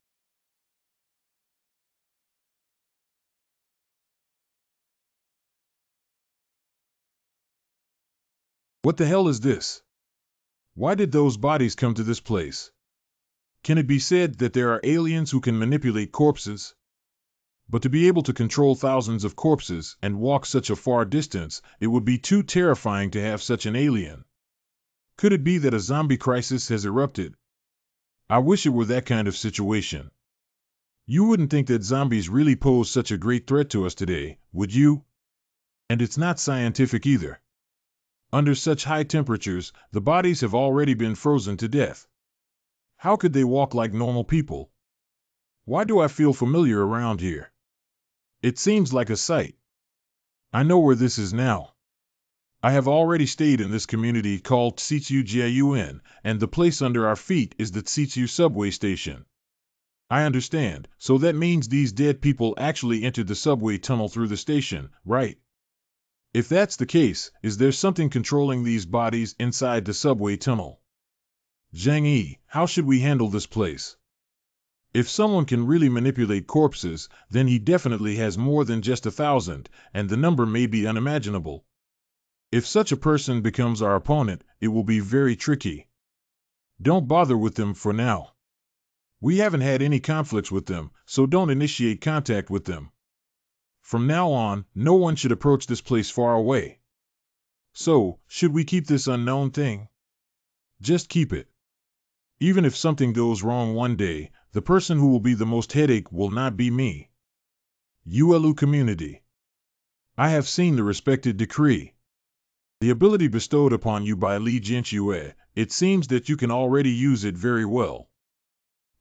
What the hell is this? Why did those bodies come to this place? Can it be said that there are aliens who can manipulate corpses? But to be able to control thousands of corpses and walk such a far distance, it would be too terrifying to have such an alien. Could it be that a zombie crisis has erupted? I wish it were that kind of situation. You wouldn't think that zombies really pose such a great threat to us today, would you? And it's not scientific either. Under such high temperatures, the bodies have already been frozen to death. How could they walk like normal people? Why do I feel familiar around here? It seems like a sight. I know where this is now. I have already stayed in this community called Tsiyu, and the place under our feet is the Tsiyu subway station. I understand, so that means these dead people actually entered the subway tunnel through the station, right? If that's the case, is there something controlling these bodies inside the subway tunnel? Zhang Yi, how should we handle this place? If someone can really manipulate corpses, then he definitely has more than just 1,000, and the number may be unimaginable. If such a person becomes our opponent, it will be very tricky. Don't bother with them for now. We haven't had any conflicts with them, so don't initiate contact with them. From now on, no one should approach this place far away. So, should we keep this unknown thing? Just keep it. Even if something goes wrong one day, the person who will be the most headache will not be me. ULU community. I have seen the respected decree. The ability bestowed upon you by Li Jianxue, it seems that you can already use it very well.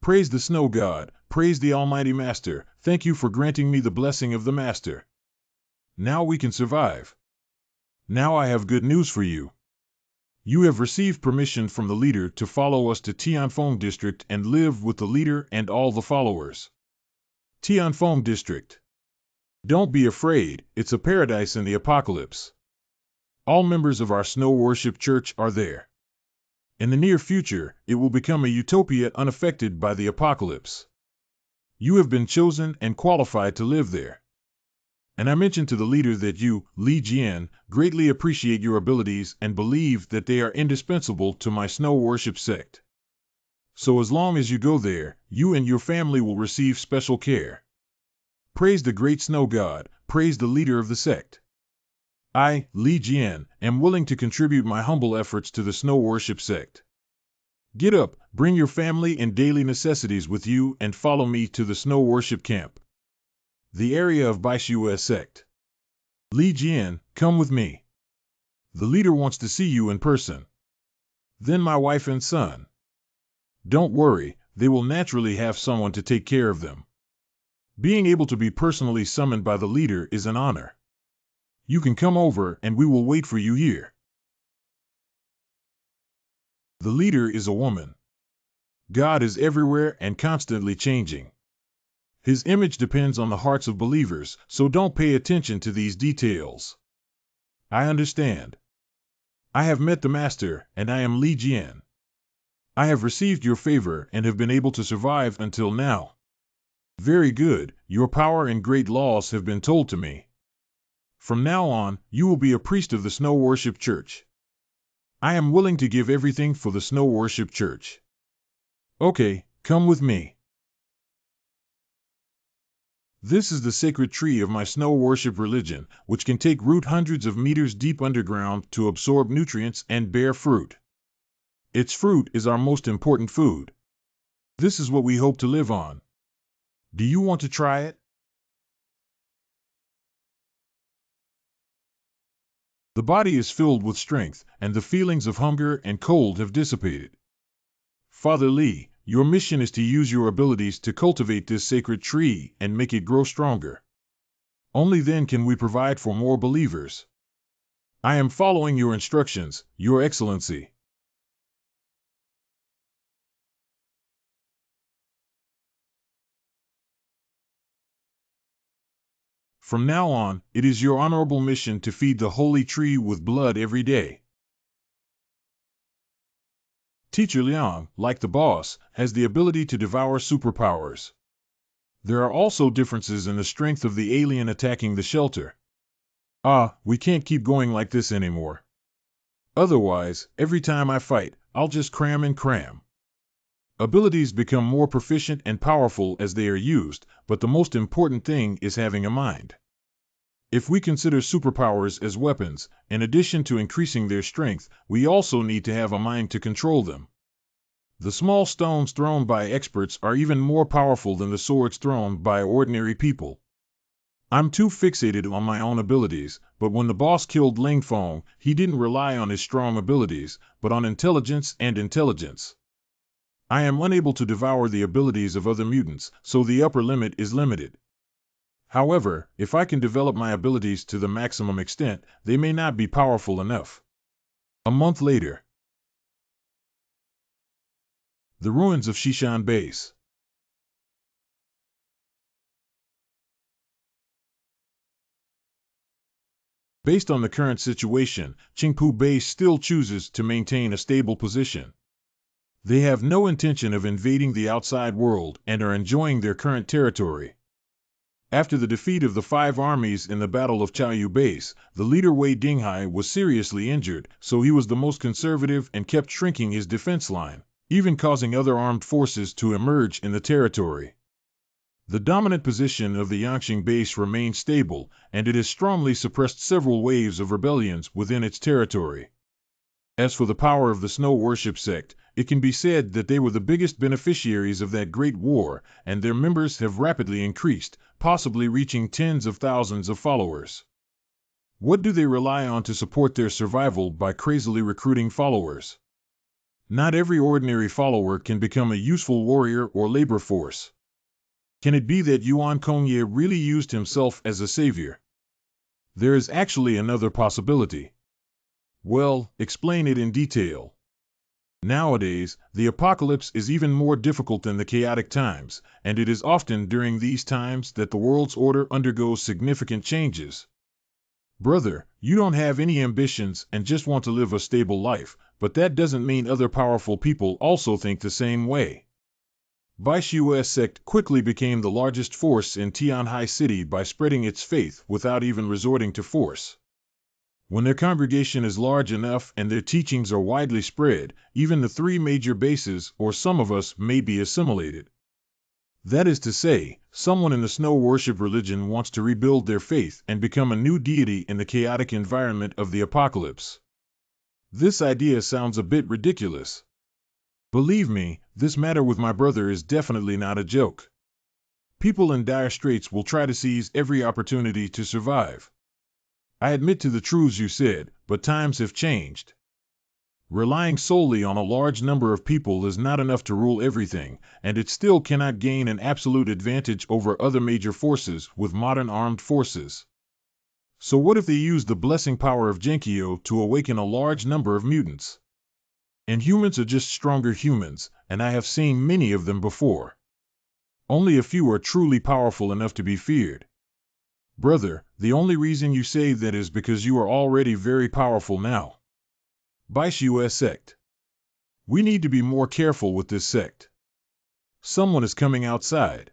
Praise the snow god, praise the almighty master, thank you for granting me the blessing of the master. Now we can survive. Now I have good news for you. You have received permission from the leader to follow us to Tianfeng District and live with the leader and all the followers. Tianfeng District. Don't be afraid, it's a paradise in the apocalypse. All members of our snow worship church are there. In the near future, it will become a utopia unaffected by the apocalypse. You have been chosen and qualified to live there. And I mentioned to the leader that you, Li Jian, greatly appreciate your abilities and believe that they are indispensable to my snow worship sect. So as long as you go there, you and your family will receive special care. Praise the great snow god, praise the leader of the sect. I, Li Jian, am willing to contribute my humble efforts to the snow worship sect. Get up, bring your family and daily necessities with you and follow me to the snow worship camp. The area of Baishue sect. Li Jian, come with me. The leader wants to see you in person. Then my wife and son. Don't worry, they will naturally have someone to take care of them. Being able to be personally summoned by the leader is an honor. You can come over and we will wait for you here. The leader is a woman. God is everywhere and constantly changing. His image depends on the hearts of believers, so don't pay attention to these details. I understand. I have met the Master, and I am Li Jian. I have received your favor and have been able to survive until now. Very good, your power and great laws have been told to me. From now on, you will be a priest of the Snow Worship Church. I am willing to give everything for the Snow Worship Church. Okay, come with me. This is the sacred tree of my snow worship religion, which can take root hundreds of meters deep underground to absorb nutrients and bear fruit. Its fruit is our most important food. This is what we hope to live on. Do you want to try it? The body is filled with strength, and the feelings of hunger and cold have dissipated. Father Li, your mission is to use your abilities to cultivate this sacred tree and make it grow stronger. Only then can we provide for more believers. I am following your instructions, Your Excellency. From now on, it is your honorable mission to feed the holy tree with blood every day. Teacher Liang, like the boss, has the ability to devour superpowers. There are also differences in the strength of the alien attacking the shelter. We can't keep going like this anymore. Otherwise, every time I fight, I'll just cram and cram. Abilities become more proficient and powerful as they are used, but the most important thing is having a mind. If we consider superpowers as weapons, in addition to increasing their strength, we also need to have a mind to control them. The small stones thrown by experts are even more powerful than the swords thrown by ordinary people. I'm too fixated on my own abilities, but when the boss killed Ling Feng, he didn't rely on his strong abilities, but on intelligence and intelligence. I am unable to devour the abilities of other mutants, so the upper limit is limited. However, if I can develop my abilities to the maximum extent, they may not be powerful enough. A month later. The ruins of Shishan Base. Based on the current situation, Qingpu Base still chooses to maintain a stable position. They have no intention of invading the outside world and are enjoying their current territory. After the defeat of the 5 armies in the Battle of Chaoyu Base, the leader Wei Dinghai was seriously injured, so he was the most conservative and kept shrinking his defense line, even causing other armed forces to emerge in the territory. The dominant position of the Yangqing Base remained stable, and it has strongly suppressed several waves of rebellions within its territory. As for the power of the Snow Worship Sect, it can be said that they were the biggest beneficiaries of that great war, and their members have rapidly increased, possibly reaching tens of thousands of followers. What do they rely on to support their survival by crazily recruiting followers? Not every ordinary follower can become a useful warrior or labor force. Can it be that Yuan Kongye really used himself as a savior? There is actually another possibility. Well, explain it in detail. Nowadays, the apocalypse is even more difficult than the chaotic times, and it is often during these times that the world's order undergoes significant changes. Brother, you don't have any ambitions and just want to live a stable life, but that doesn't mean other powerful people also think the same way. Baishua's sect quickly became the largest force in Tianhai City by spreading its faith without even resorting to force. When their congregation is large enough and their teachings are widely spread, even the 3 major bases or some of us may be assimilated. That is to say, someone in the snow worship religion wants to rebuild their faith and become a new deity in the chaotic environment of the apocalypse. This idea sounds a bit ridiculous. Believe me, this matter with my brother is definitely not a joke. People in dire straits will try to seize every opportunity to survive. I admit to the truths you said, but times have changed. Relying solely on a large number of people is not enough to rule everything, and it still cannot gain an absolute advantage over other major forces with modern armed forces. So what if they use the blessing power of Genkyo to awaken a large number of mutants? And humans are just stronger humans, and I have seen many of them before. Only a few are truly powerful enough to be feared. Brother, the only reason you say that is because you are already very powerful now. Baishu sect. We need to be more careful with this sect. Someone is coming outside.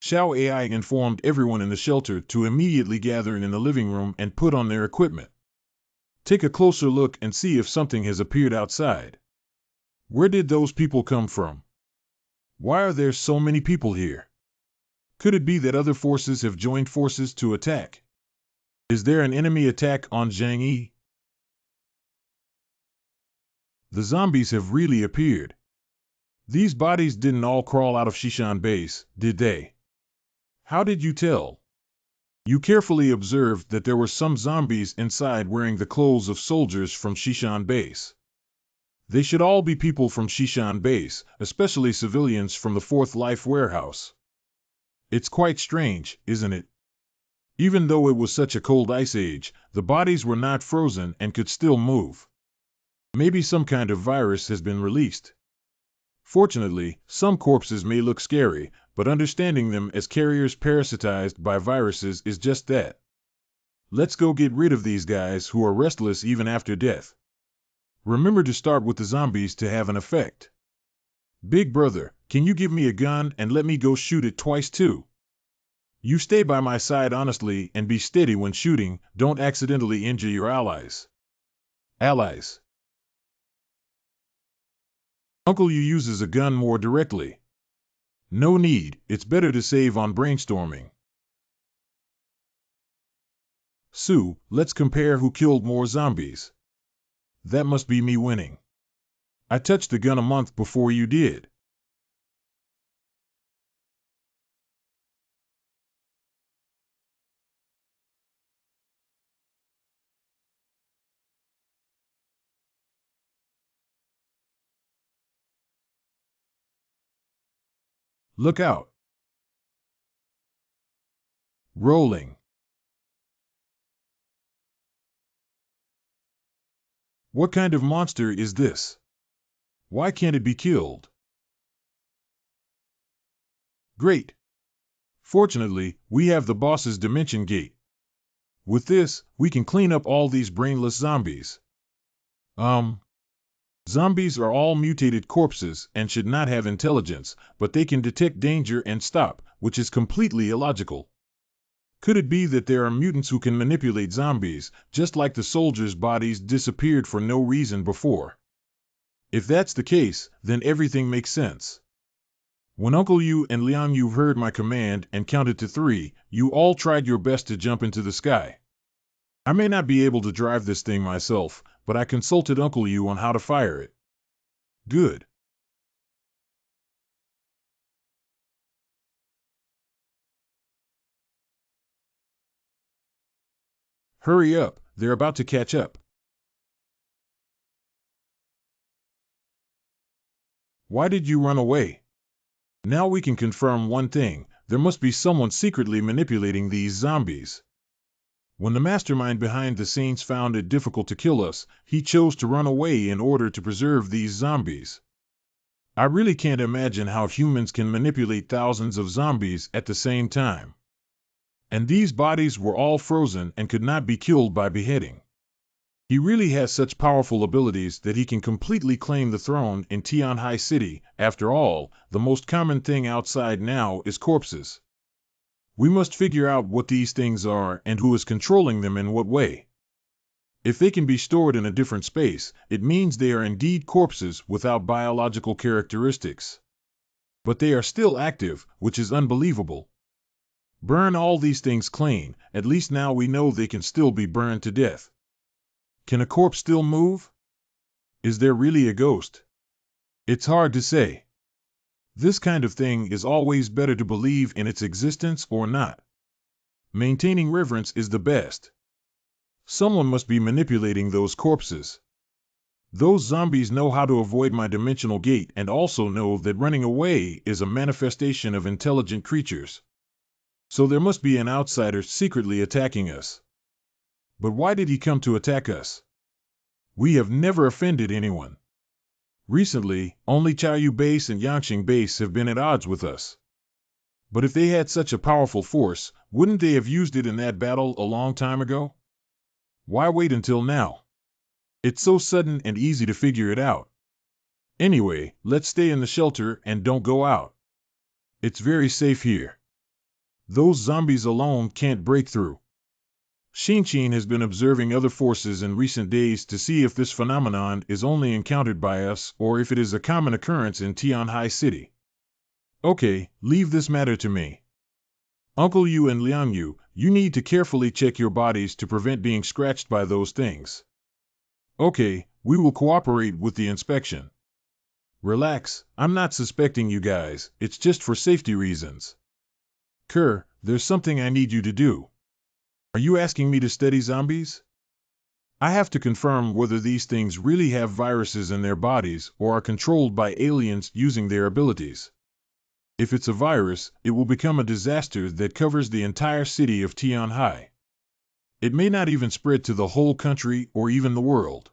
Xiao AI informed everyone in the shelter to immediately gather in the living room and put on their equipment. Take a closer look and see if something has appeared outside. Where did those people come from? Why are there so many people here? Could it be that other forces have joined forces to attack? Is there an enemy attack on Zhangyi? The zombies have really appeared. These bodies didn't all crawl out of Shishan base, did they? How did you tell? You carefully observed that there were some zombies inside wearing the clothes of soldiers from Shishan base. They should all be people from Shishan base, especially civilians from the Fourth Life warehouse. It's quite strange, isn't it? Even though it was such a cold ice age, the bodies were not frozen and could still move. Maybe some kind of virus has been released. Fortunately, some corpses may look scary, but understanding them as carriers parasitized by viruses is just that. Let's go get rid of these guys who are restless even after death. Remember to start with the zombies to have an effect. Big brother, can you give me a gun and let me go shoot it twice too? You stay by my side honestly and be steady when shooting, don't accidentally injure your allies. Allies. Uncle Yu uses a gun more directly. No need, it's better to save on brainstorming. Sue, let's compare who killed more zombies. That must be me winning. I touched the gun a month before you did. Look out. Rolling. What kind of monster is this? Why can't it be killed? Great. Fortunately, we have the boss's dimension gate. With this, we can clean up all these brainless zombies. Zombies are all mutated corpses and should not have intelligence, but they can detect danger and stop, which is completely illogical. Could it be that there are mutants who can manipulate zombies, just like the soldiers' bodies disappeared for no reason before? If that's the case, then everything makes sense. When Uncle Yu and Liang Yu heard my command and counted to 3, you all tried your best to jump into the sky. I may not be able to drive this thing myself, but I consulted Uncle Yu on how to fire it. Good. Hurry up, they're about to catch up. Why did you run away? Now we can confirm one thing, there must be someone secretly manipulating these zombies. When the mastermind behind the scenes found it difficult to kill us, he chose to run away in order to preserve these zombies. I really can't imagine how humans can manipulate thousands of zombies at the same time. And these bodies were all frozen and could not be killed by beheading. He really has such powerful abilities that he can completely claim the throne in Tianhai City. After all, the most common thing outside now is corpses. We must figure out what these things are and who is controlling them in what way. If they can be stored in a different space, it means they are indeed corpses without biological characteristics. But they are still active, which is unbelievable. Burn all these things clean, at least now we know they can still be burned to death. Can a corpse still move? Is there really a ghost? It's hard to say. This kind of thing is always better to believe in its existence or not. Maintaining reverence is the best. Someone must be manipulating those corpses. Those zombies know how to avoid my dimensional gate and also know that running away is a manifestation of intelligent creatures. So there must be an outsider secretly attacking us. But why did he come to attack us? We have never offended anyone. Recently, only Chaoyu Base and Yangqing Base have been at odds with us. But if they had such a powerful force, wouldn't they have used it in that battle a long time ago? Why wait until now? It's so sudden and easy to figure it out. Anyway, let's stay in the shelter and don't go out. It's very safe here. Those zombies alone can't break through. Shinchin has been observing other forces in recent days to see if this phenomenon is only encountered by us or if it is a common occurrence in Tianhai City. Okay, leave this matter to me. Uncle Yu and Liang Yu, you need to carefully check your bodies to prevent being scratched by those things. Okay, we will cooperate with the inspection. Relax, I'm not suspecting you guys, it's just for safety reasons. Kerr, there's something I need you to do. Are you asking me to study zombies? I have to confirm whether these things really have viruses in their bodies or are controlled by aliens using their abilities. If it's a virus, it will become a disaster that covers the entire city of Tianhai. It may not even spread to the whole country or even the world.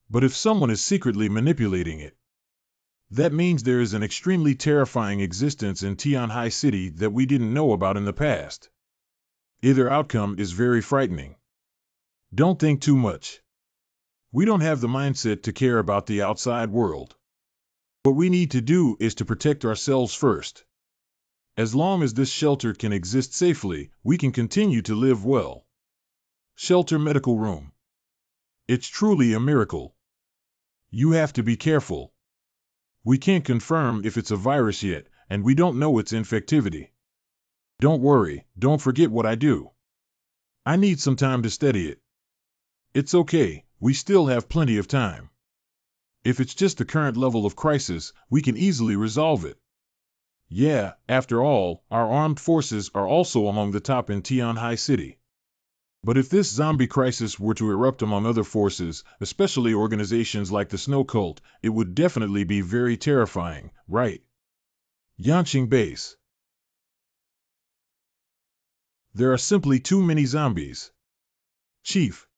But if someone is secretly manipulating it, that means there is an extremely terrifying existence in Tianhai City that we didn't know about in the past. Either outcome is very frightening. Don't think too much. We don't have the mindset to care about the outside world. What we need to do is to protect ourselves first. As long as this shelter can exist safely, we can continue to live well. Shelter medical room. It's truly a miracle. You have to be careful. We can't confirm if it's a virus yet, and we don't know its infectivity. Don't worry, don't forget what I do. I need some time to study it. It's okay, we still have plenty of time. If it's just the current level of crisis, we can easily resolve it. Yeah, after all, our armed forces are also among the top in Tianhai City. But if this zombie crisis were to erupt among other forces, especially organizations like the Snow Cult, it would definitely be very terrifying, right? Yangqing Base. There are simply too many zombies. Chief.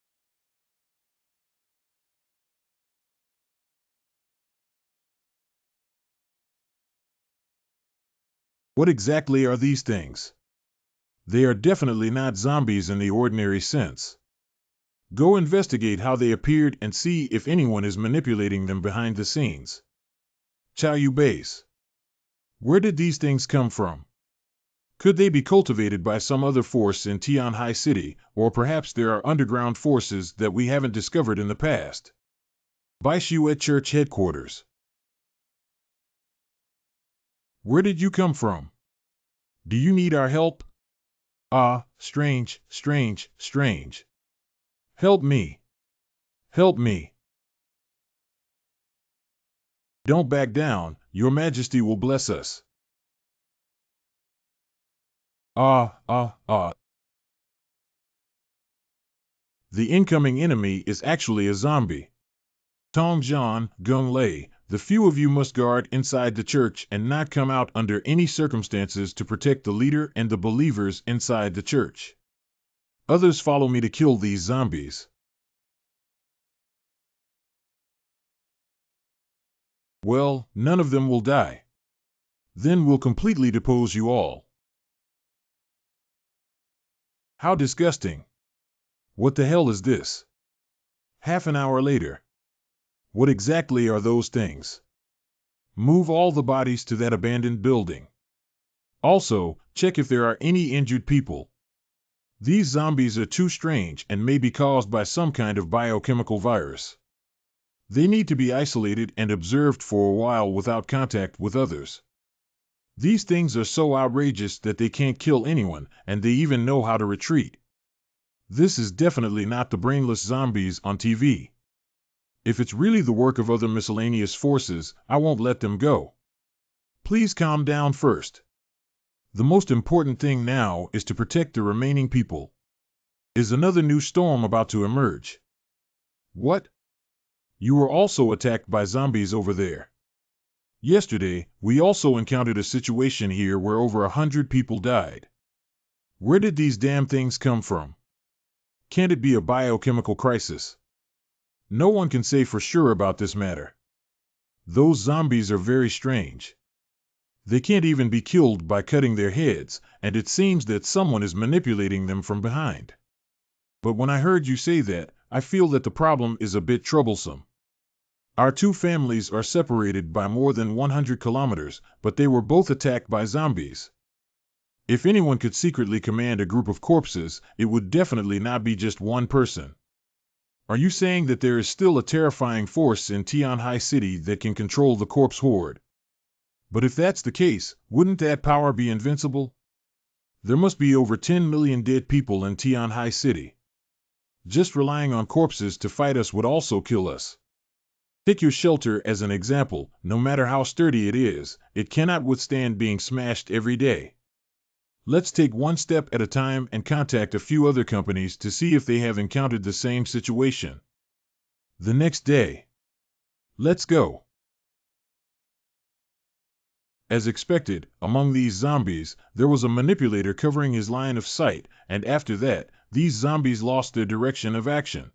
What exactly are these things? They are definitely not zombies in the ordinary sense. Go investigate how they appeared and see if anyone is manipulating them behind the scenes. Chaoyu Base. Where did these things come from? Could they be cultivated by some other force in Tianhai City, or perhaps there are underground forces that we haven't discovered in the past? Baishu at Church Headquarters. Where did you come from? Do you need our help? Ah, strange, strange, strange. Help me. Help me. Don't back down, Your Majesty will bless us. Ah. The incoming enemy is actually a zombie. Tong Zhan, Gung Lei, the few of you must guard inside the church and not come out under any circumstances to protect the leader and the believers inside the church. Others follow me to kill these zombies. Well, none of them will die. Then we'll completely depose you all. How disgusting. What the hell is this? Half an hour later. What exactly are those things? Move all the bodies to that abandoned building. Also, check if there are any injured people. These zombies are too strange and may be caused by some kind of biochemical virus. They need to be isolated and observed for a while without contact with others. These things are so outrageous that they can't kill anyone, and they even know how to retreat. This is definitely not the brainless zombies on TV. If it's really the work of other miscellaneous forces, I won't let them go. Please calm down first. The most important thing now is to protect the remaining people. Is another new storm about to emerge? What? You were also attacked by zombies over there. Yesterday, we also encountered a situation here where over 100 people died. Where did these damn things come from? Can't it be a biochemical crisis? No one can say for sure about this matter. Those zombies are very strange. They can't even be killed by cutting their heads, and it seems that someone is manipulating them from behind. But when I heard you say that, I feel that the problem is a bit troublesome. Our two families are separated by more than 100 kilometers, but they were both attacked by zombies. If anyone could secretly command a group of corpses, it would definitely not be just one person. Are you saying that there is still a terrifying force in Tianhai City that can control the corpse horde? But if that's the case, wouldn't that power be invincible? There must be over 10 million dead people in Tianhai City. Just relying on corpses to fight us would also kill us. Take your shelter as an example. No matter how sturdy it is, it cannot withstand being smashed every day. Let's take one step at a time and contact a few other companies to see if they have encountered the same situation. The next day. Let's go. As expected, among these zombies, there was a manipulator covering his line of sight, and after that, these zombies lost their direction of action.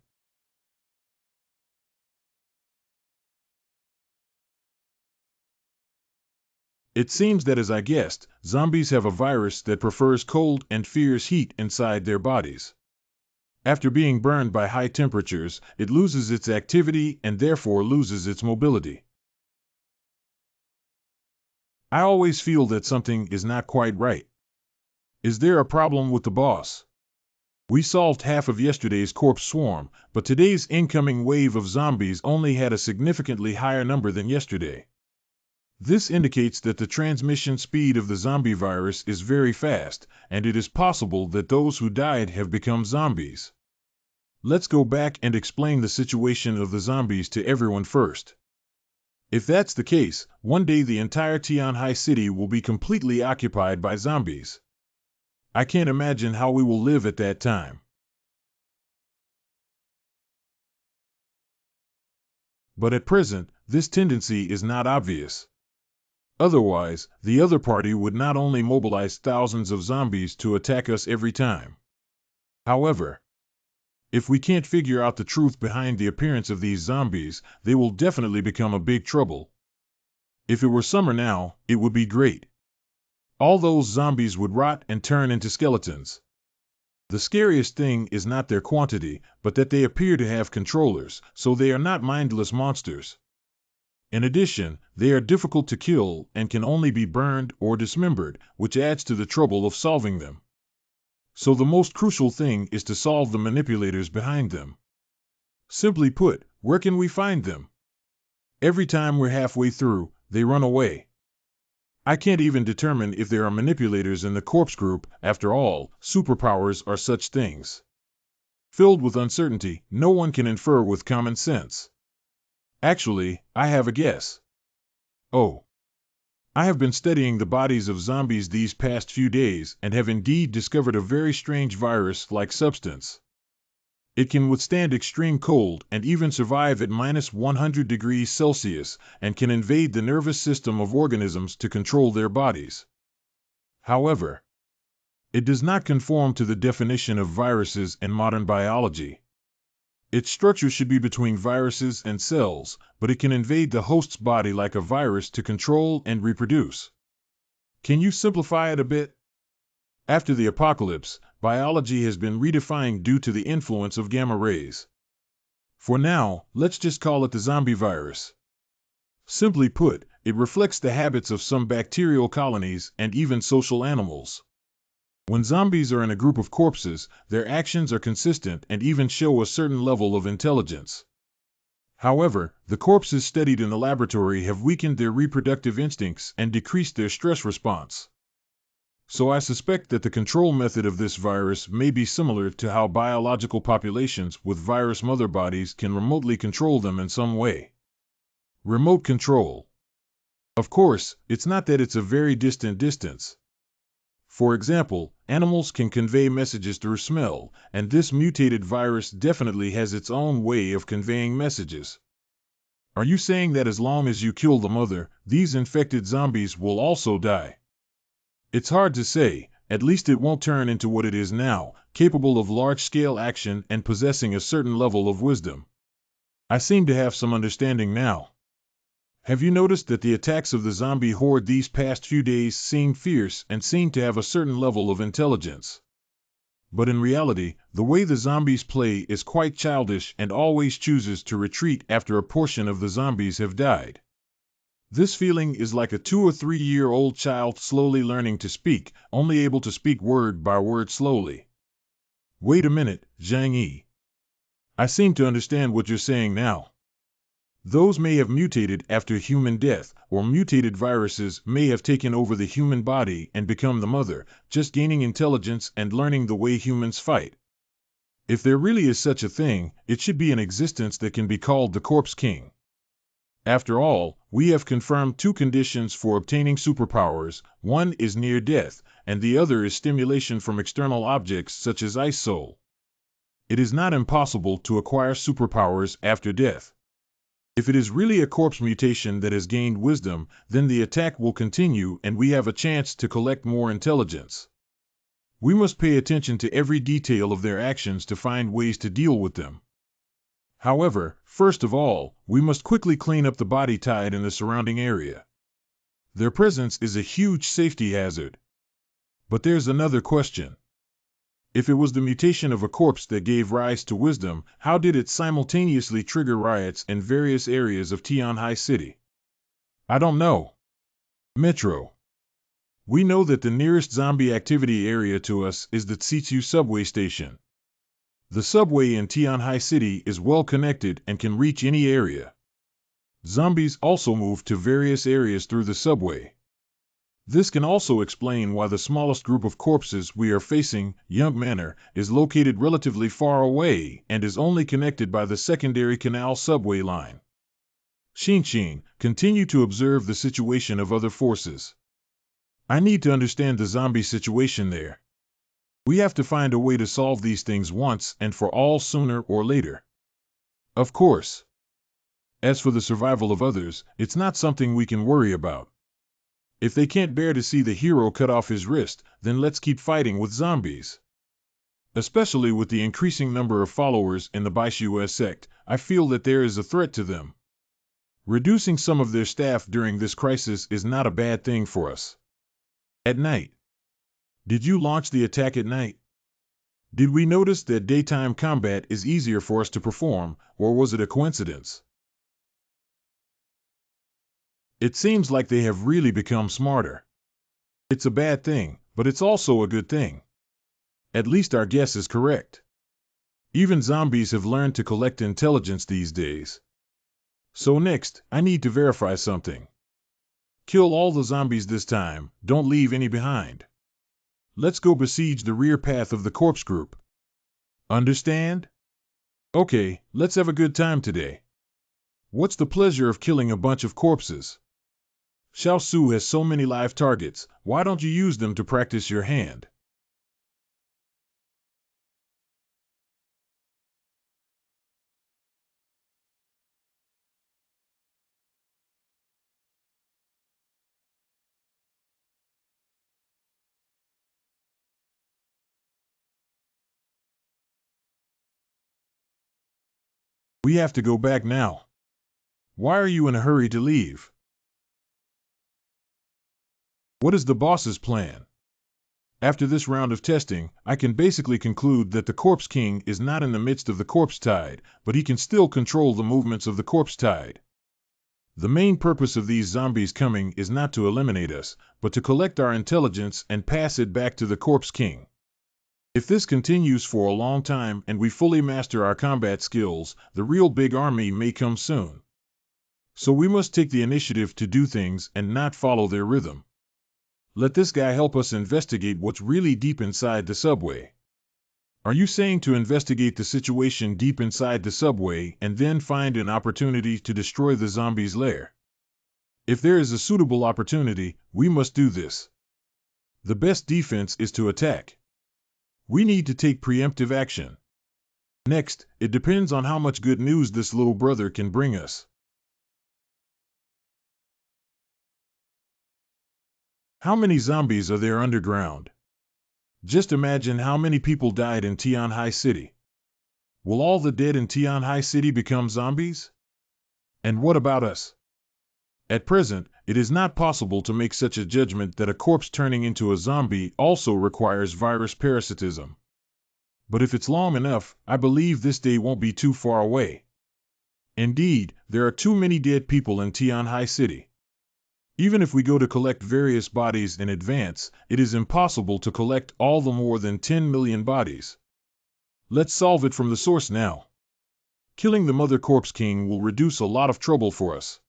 It seems that, as I guessed, zombies have a virus that prefers cold and fears heat inside their bodies. After being burned by high temperatures, it loses its activity and therefore loses its mobility. I always feel that something is not quite right. Is there a problem with the boss? We solved half of yesterday's corpse swarm, but today's incoming wave of zombies only had a significantly higher number than yesterday. This indicates that the transmission speed of the zombie virus is very fast, and it is possible that those who died have become zombies. Let's go back and explain the situation of the zombies to everyone first. If that's the case, one day the entire Tianhai City will be completely occupied by zombies. I can't imagine how we will live at that time. But at present, this tendency is not obvious. Otherwise, the other party would not only mobilize thousands of zombies to attack us every time. However, if we can't figure out the truth behind the appearance of these zombies, they will definitely become a big trouble. If it were summer now, it would be great. All those zombies would rot and turn into skeletons. The scariest thing is not their quantity, but that they appear to have controllers, so they are not mindless monsters. In addition, they are difficult to kill and can only be burned or dismembered, which adds to the trouble of solving them. So the most crucial thing is to solve the manipulators behind them. Simply put, where can we find them? Every time we're halfway through, they run away. I can't even determine if there are manipulators in the corpse group. After all, superpowers are such things. Filled with uncertainty, no one can infer with common sense. Actually, I have a guess. Oh. I have been studying the bodies of zombies these past few days and have indeed discovered a very strange virus-like substance. It can withstand extreme cold and even survive at -100 degrees Celsius and can invade the nervous system of organisms to control their bodies. However, it does not conform to the definition of viruses in modern biology. Its structure should be between viruses and cells, but it can invade the host's body like a virus to control and reproduce. Can you simplify it a bit? After the apocalypse, biology has been redefined due to the influence of gamma rays. For now, let's just call it the zombie virus. Simply put, it reflects the habits of some bacterial colonies and even social animals. When zombies are in a group of corpses, their actions are consistent and even show a certain level of intelligence. However, the corpses studied in the laboratory have weakened their reproductive instincts and decreased their stress response. So I suspect that the control method of this virus may be similar to how biological populations with virus mother bodies can remotely control them in some way. Remote control. Of course, it's not that it's a very distant distance. For example, animals can convey messages through smell, and this mutated virus definitely has its own way of conveying messages. Are you saying that as long as you kill the mother, these infected zombies will also die? It's hard to say. At least it won't turn into what it is now, capable of large-scale action and possessing a certain level of wisdom. I seem to have some understanding now. Have you noticed that the attacks of the zombie horde these past few days seem fierce and seem to have a certain level of intelligence? But in reality, the way the zombies play is quite childish and always chooses to retreat after a portion of the zombies have died. This feeling is like a 2 or 3 year old child slowly learning to speak, only able to speak word by word slowly. Wait a minute, Zhang Yi. I seem to understand what you're saying now. Those may have mutated after human death, or mutated viruses may have taken over the human body and become the mother, just gaining intelligence and learning the way humans fight. If there really is such a thing, it should be an existence that can be called the Corpse King. After all, we have confirmed 2 conditions for obtaining superpowers. One is near death, and the other is stimulation from external objects such as Ice Soul. It is not impossible to acquire superpowers after death. If it is really a corpse mutation that has gained wisdom, then the attack will continue and we have a chance to collect more intelligence. We must pay attention to every detail of their actions to find ways to deal with them. However, first of all, we must quickly clean up the body tide in the surrounding area. Their presence is a huge safety hazard. But there's another question. If it was the mutation of a corpse that gave rise to wisdom, how did it simultaneously trigger riots in various areas of Tianhai City? I don't know. Metro. We know that the nearest zombie activity area to us is the Tsichu subway station. The subway in Tianhai City is well connected and can reach any area. Zombies also move to various areas through the subway. This can also explain why the smallest group of corpses we are facing, Young Manor, is located relatively far away and is only connected by the secondary canal subway line. Xin, continue to observe the situation of other forces. I need to understand the zombie situation there. We have to find a way to solve these things once and for all sooner or later. Of course. As for the survival of others, it's not something we can worry about. If they can't bear to see the hero cut off his wrist, then let's keep fighting with zombies. Especially with the increasing number of followers in the Baishu sect, I feel that there is a threat to them. Reducing some of their staff during this crisis is not a bad thing for us. At night. Did you launch the attack at night? Did we notice that daytime combat is easier for us to perform, or was it a coincidence? It seems like they have really become smarter. It's a bad thing, but it's also a good thing. At least our guess is correct. Even zombies have learned to collect intelligence these days. So next, I need to verify something. Kill all the zombies this time, don't leave any behind. Let's go besiege the rear path of the corpse group. Understand? Okay, let's have a good time today. What's the pleasure of killing a bunch of corpses? Xiao Su has so many live targets, why don't you use them to practice your hand? We have to go back now. Why are you in a hurry to leave? What is the boss's plan? After this round of testing, I can basically conclude that the Corpse King is not in the midst of the corpse tide, but he can still control the movements of the corpse tide. The main purpose of these zombies coming is not to eliminate us, but to collect our intelligence and pass it back to the Corpse King. If this continues for a long time and we fully master our combat skills, the real big army may come soon. So we must take the initiative to do things and not follow their rhythm. Let this guy help us investigate what's really deep inside the subway. Are you saying to investigate the situation deep inside the subway and then find an opportunity to destroy the zombies' lair? If there is a suitable opportunity, we must do this. The best defense is to attack. We need to take preemptive action. Next, it depends on how much good news this little brother can bring us. How many zombies are there underground? Just imagine how many people died in Tianhai City. Will all the dead in Tianhai City become zombies? And what about us? At present, it is not possible to make such a judgment that a corpse turning into a zombie also requires virus parasitism. But if it's long enough, I believe this day won't be too far away. Indeed, there are too many dead people in Tianhai City. Even if we go to collect various bodies in advance, it is impossible to collect all the more than 10 million bodies. Let's solve it from the source now. Killing the Mother Corpse King will reduce a lot of trouble for us.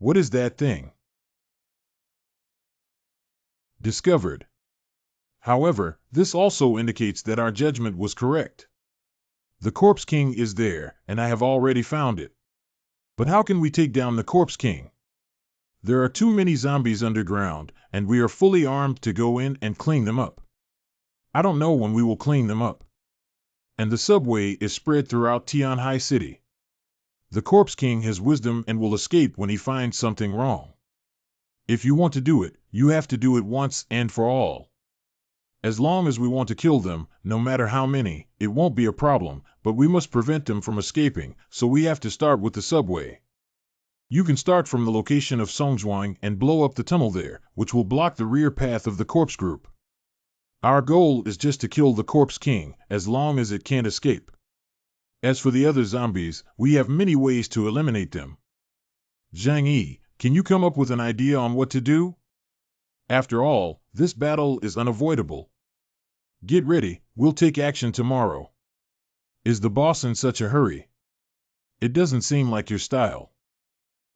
What is that thing? Discovered. However, this also indicates that our judgment was correct. The Corpse King is there, and I have already found it. But how can we take down the Corpse King? There are too many zombies underground, and we are fully armed to go in and clean them up. I don't know when we will clean them up. And the subway is spread throughout Tianhai City. The Corpse King has wisdom and will escape when he finds something wrong. If you want to do it, you have to do it once and for all. As long as we want to kill them, no matter how many, it won't be a problem, but we must prevent them from escaping, so we have to start with the subway. You can start from the location of Songzhuang and blow up the tunnel there, which will block the rear path of the corpse group. Our goal is just to kill the Corpse King, as long as it can't escape. As for the other zombies, we have many ways to eliminate them. Zhang Yi, can you come up with an idea on what to do? After all, this battle is unavoidable. Get ready, we'll take action tomorrow. Is the boss in such a hurry? It doesn't seem like your style.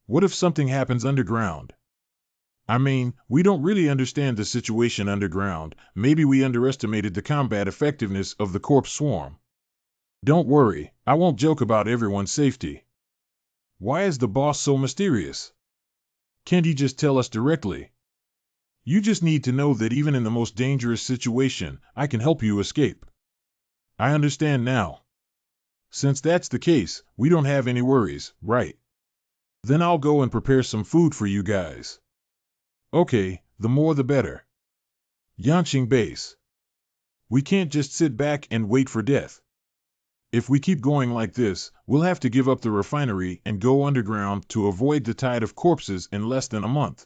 What if something happens underground? I mean, we don't really understand the situation underground. Maybe we underestimated the combat effectiveness of the corpse swarm. Don't worry, I won't joke about everyone's safety. Why is the boss so mysterious? Can't he just tell us directly? You just need to know that even in the most dangerous situation, I can help you escape. I understand now. Since that's the case, we don't have any worries, right? Then I'll go and prepare some food for you guys. Okay, the more the better. Yanqing Base. We can't just sit back and wait for death. If we keep going like this, we'll have to give up the refinery and go underground to avoid the tide of corpses in less than a month.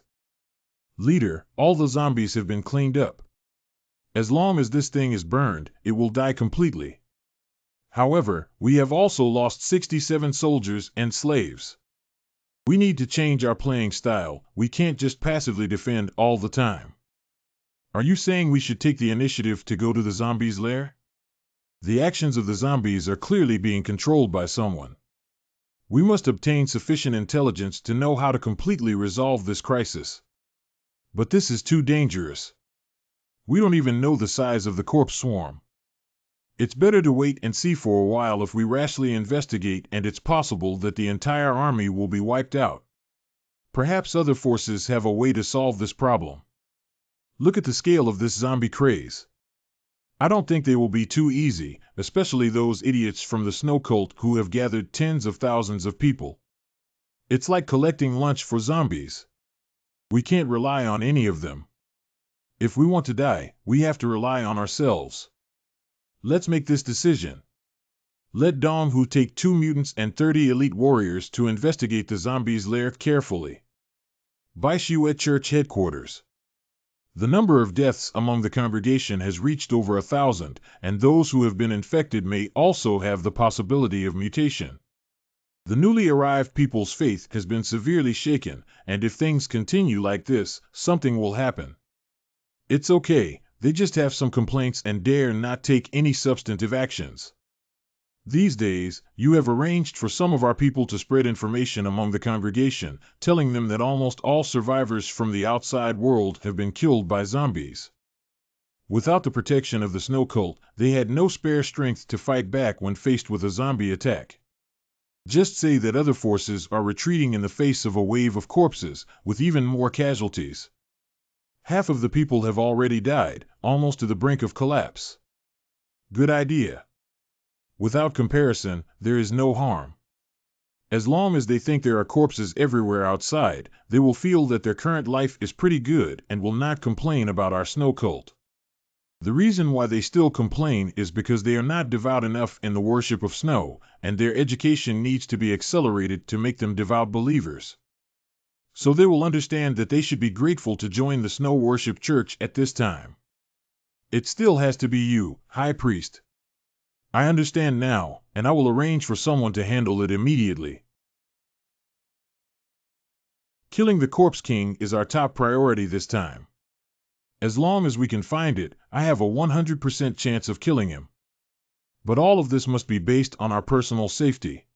Leader, all the zombies have been cleaned up. As long as this thing is burned, it will die completely. However, we have also lost 67 soldiers and slaves. We need to change our playing style. We can't just passively defend all the time. Are you saying we should take the initiative to go to the zombies' lair? The actions of the zombies are clearly being controlled by someone. We must obtain sufficient intelligence to know how to completely resolve this crisis. But this is too dangerous. We don't even know the size of the corpse swarm. It's better to wait and see for a while. If we rashly investigate, and it's possible that the entire army will be wiped out. Perhaps other forces have a way to solve this problem. Look at the scale of this zombie craze. I don't think they will be too easy, especially those idiots from the Snow Cult who have gathered tens of thousands of people. It's like collecting lunch for zombies. We can't rely on any of them. If we want to die, we have to rely on ourselves. Let's make this decision. Let Dong Hu take 2 mutants and 30 elite warriors to investigate the zombies' lair carefully. Baishu at church headquarters. The number of deaths among the congregation has reached over 1,000, and those who have been infected may also have the possibility of mutation. The newly arrived people's faith has been severely shaken, and if things continue like this, something will happen. It's okay, they just have some complaints and dare not take any substantive actions. These days, you have arranged for some of our people to spread information among the congregation, telling them that almost all survivors from the outside world have been killed by zombies. Without the protection of the Snow Cult, they had no spare strength to fight back when faced with a zombie attack. Just say that other forces are retreating in the face of a wave of corpses, with even more casualties. Half of the people have already died, almost to the brink of collapse. Good idea. Without comparison, there is no harm. As long as they think there are corpses everywhere outside, they will feel that their current life is pretty good and will not complain about our snow cult. The reason why they still complain is because they are not devout enough in the worship of snow, and their education needs to be accelerated to make them devout believers. So they will understand that they should be grateful to join the snow worship church at this time. It still has to be you, High Priest. I understand now, and I will arrange for someone to handle it immediately. Killing the Corpse King is our top priority this time. As long as we can find it, I have a 100% chance of killing him. But all of this must be based on our personal safety.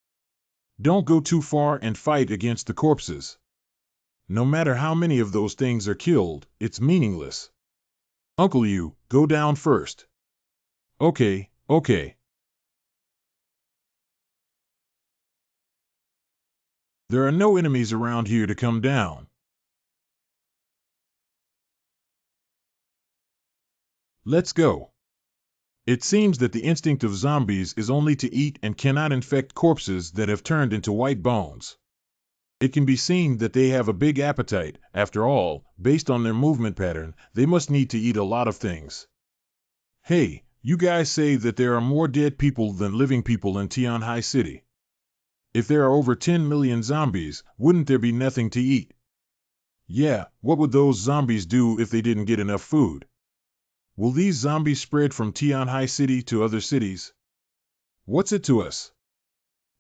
Don't go too far and fight against the corpses. No matter how many of those things are killed, it's meaningless. Uncle You, go down first. Okay. There are no enemies around here to come down. Let's go. It seems that the instinct of zombies is only to eat and cannot infect corpses that have turned into white bones. It can be seen that they have a big appetite. After all, based on their movement pattern, they must need to eat a lot of things. Hey, you guys say that there are more dead people than living people in Tianhai City. If there are over 10 million zombies, wouldn't there be nothing to eat? Yeah, what would those zombies do if they didn't get enough food? Will these zombies spread from Tianhai City to other cities? What's it to us?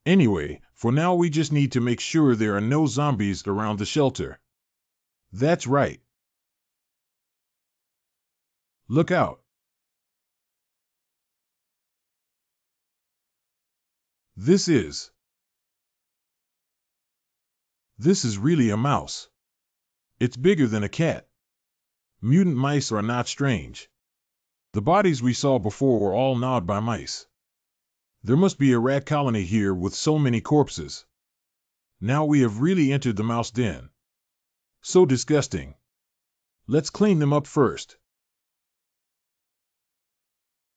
Anyway, for now we just need to make sure there are no zombies around the shelter. That's right. Look out. This is really a mouse. It's bigger than a cat. Mutant mice are not strange. The bodies we saw before were all gnawed by mice. There must be a rat colony here with so many corpses. Now we have really entered the mouse den. So disgusting. Let's clean them up first.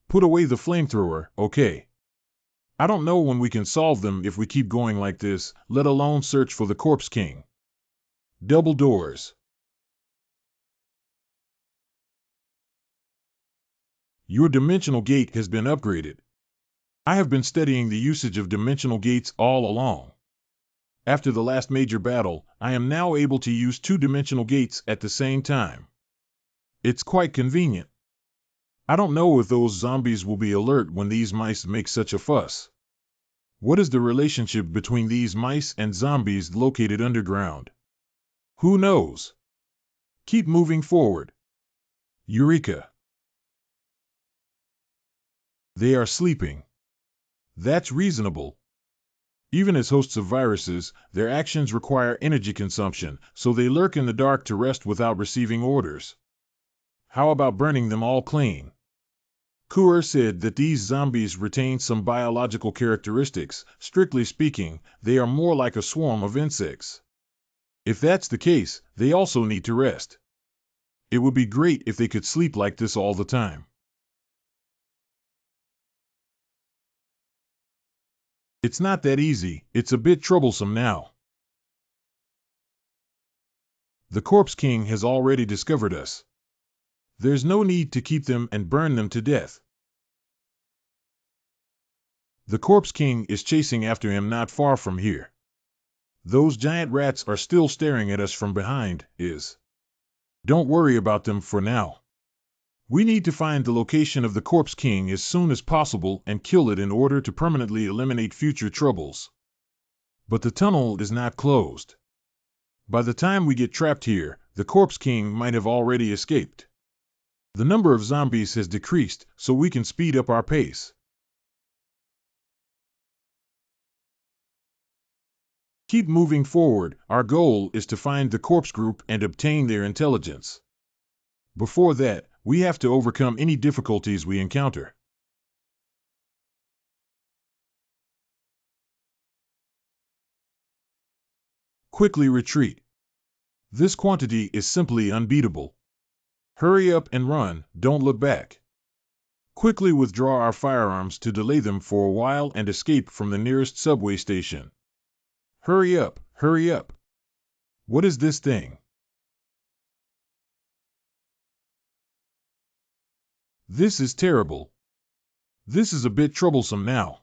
Put away the flamethrower, okay? I don't know when we can solve them if we keep going like this, let alone search for the Corpse King. Double doors. Your dimensional gate has been upgraded. I have been studying the usage of dimensional gates all along. After the last major battle, I am now able to use 2 dimensional gates at the same time. It's quite convenient. I don't know if those zombies will be alert when these mice make such a fuss. What is the relationship between these mice and zombies located underground? Who knows? Keep moving forward. Eureka! They are sleeping. That's reasonable. Even as hosts of viruses, their actions require energy consumption, so they lurk in the dark to rest without receiving orders. How about burning them all clean? Kuer said that these zombies retain some biological characteristics. Strictly speaking, they are more like a swarm of insects. If that's the case, they also need to rest. It would be great if they could sleep like this all the time. It's not that easy, it's a bit troublesome now. The Corpse King has already discovered us. There's no need to keep them and burn them to death. The Corpse King is chasing after him not far from here. Those giant rats are still staring at us from behind. Don't worry about them for now. We need to find the location of the Corpse King as soon as possible and kill it in order to permanently eliminate future troubles. But the tunnel is not closed. By the time we get trapped here, the Corpse King might have already escaped. The number of zombies has decreased, so we can speed up our pace. Keep moving forward. Our goal is to find the corpse group and obtain their intelligence. Before that, we have to overcome any difficulties we encounter. Quickly retreat. This quantity is simply unbeatable. Hurry up and run, don't look back. Quickly withdraw our firearms to delay them for a while and escape from the nearest subway station. Hurry up, hurry up. What is this thing? This is terrible. This is a bit troublesome now.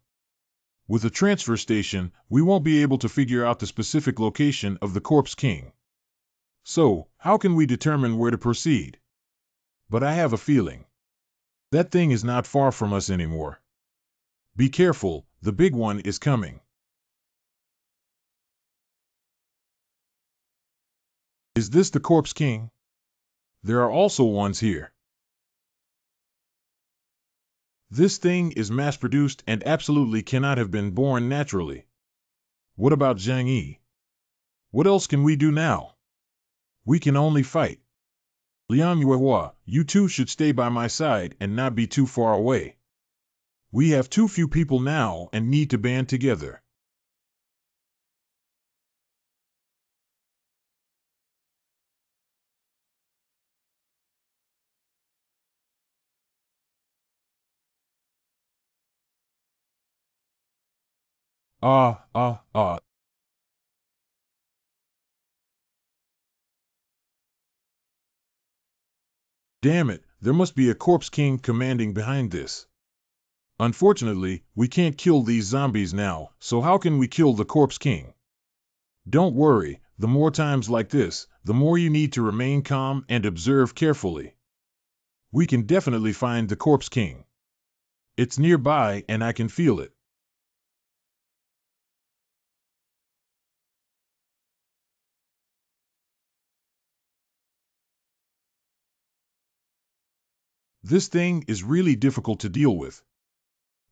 With a transfer station, we won't be able to figure out the specific location of the Corpse King. So, how can we determine where to proceed? But I have a feeling. That thing is not far from us anymore. Be careful, the big one is coming. Is this the Corpse King? There are also ones here. This thing is mass-produced and absolutely cannot have been born naturally. What about Zhang Yi? What else can we do now? We can only fight. Liang Yuehua, you two should stay by my side and not be too far away. We have too few people now and need to band together. Ah. Damn it, there must be a Corpse King commanding behind this. Unfortunately, we can't kill these zombies now, so how can we kill the Corpse King? Don't worry, the more times like this, the more you need to remain calm and observe carefully. We can definitely find the Corpse King. It's nearby and I can feel it. This thing is really difficult to deal with.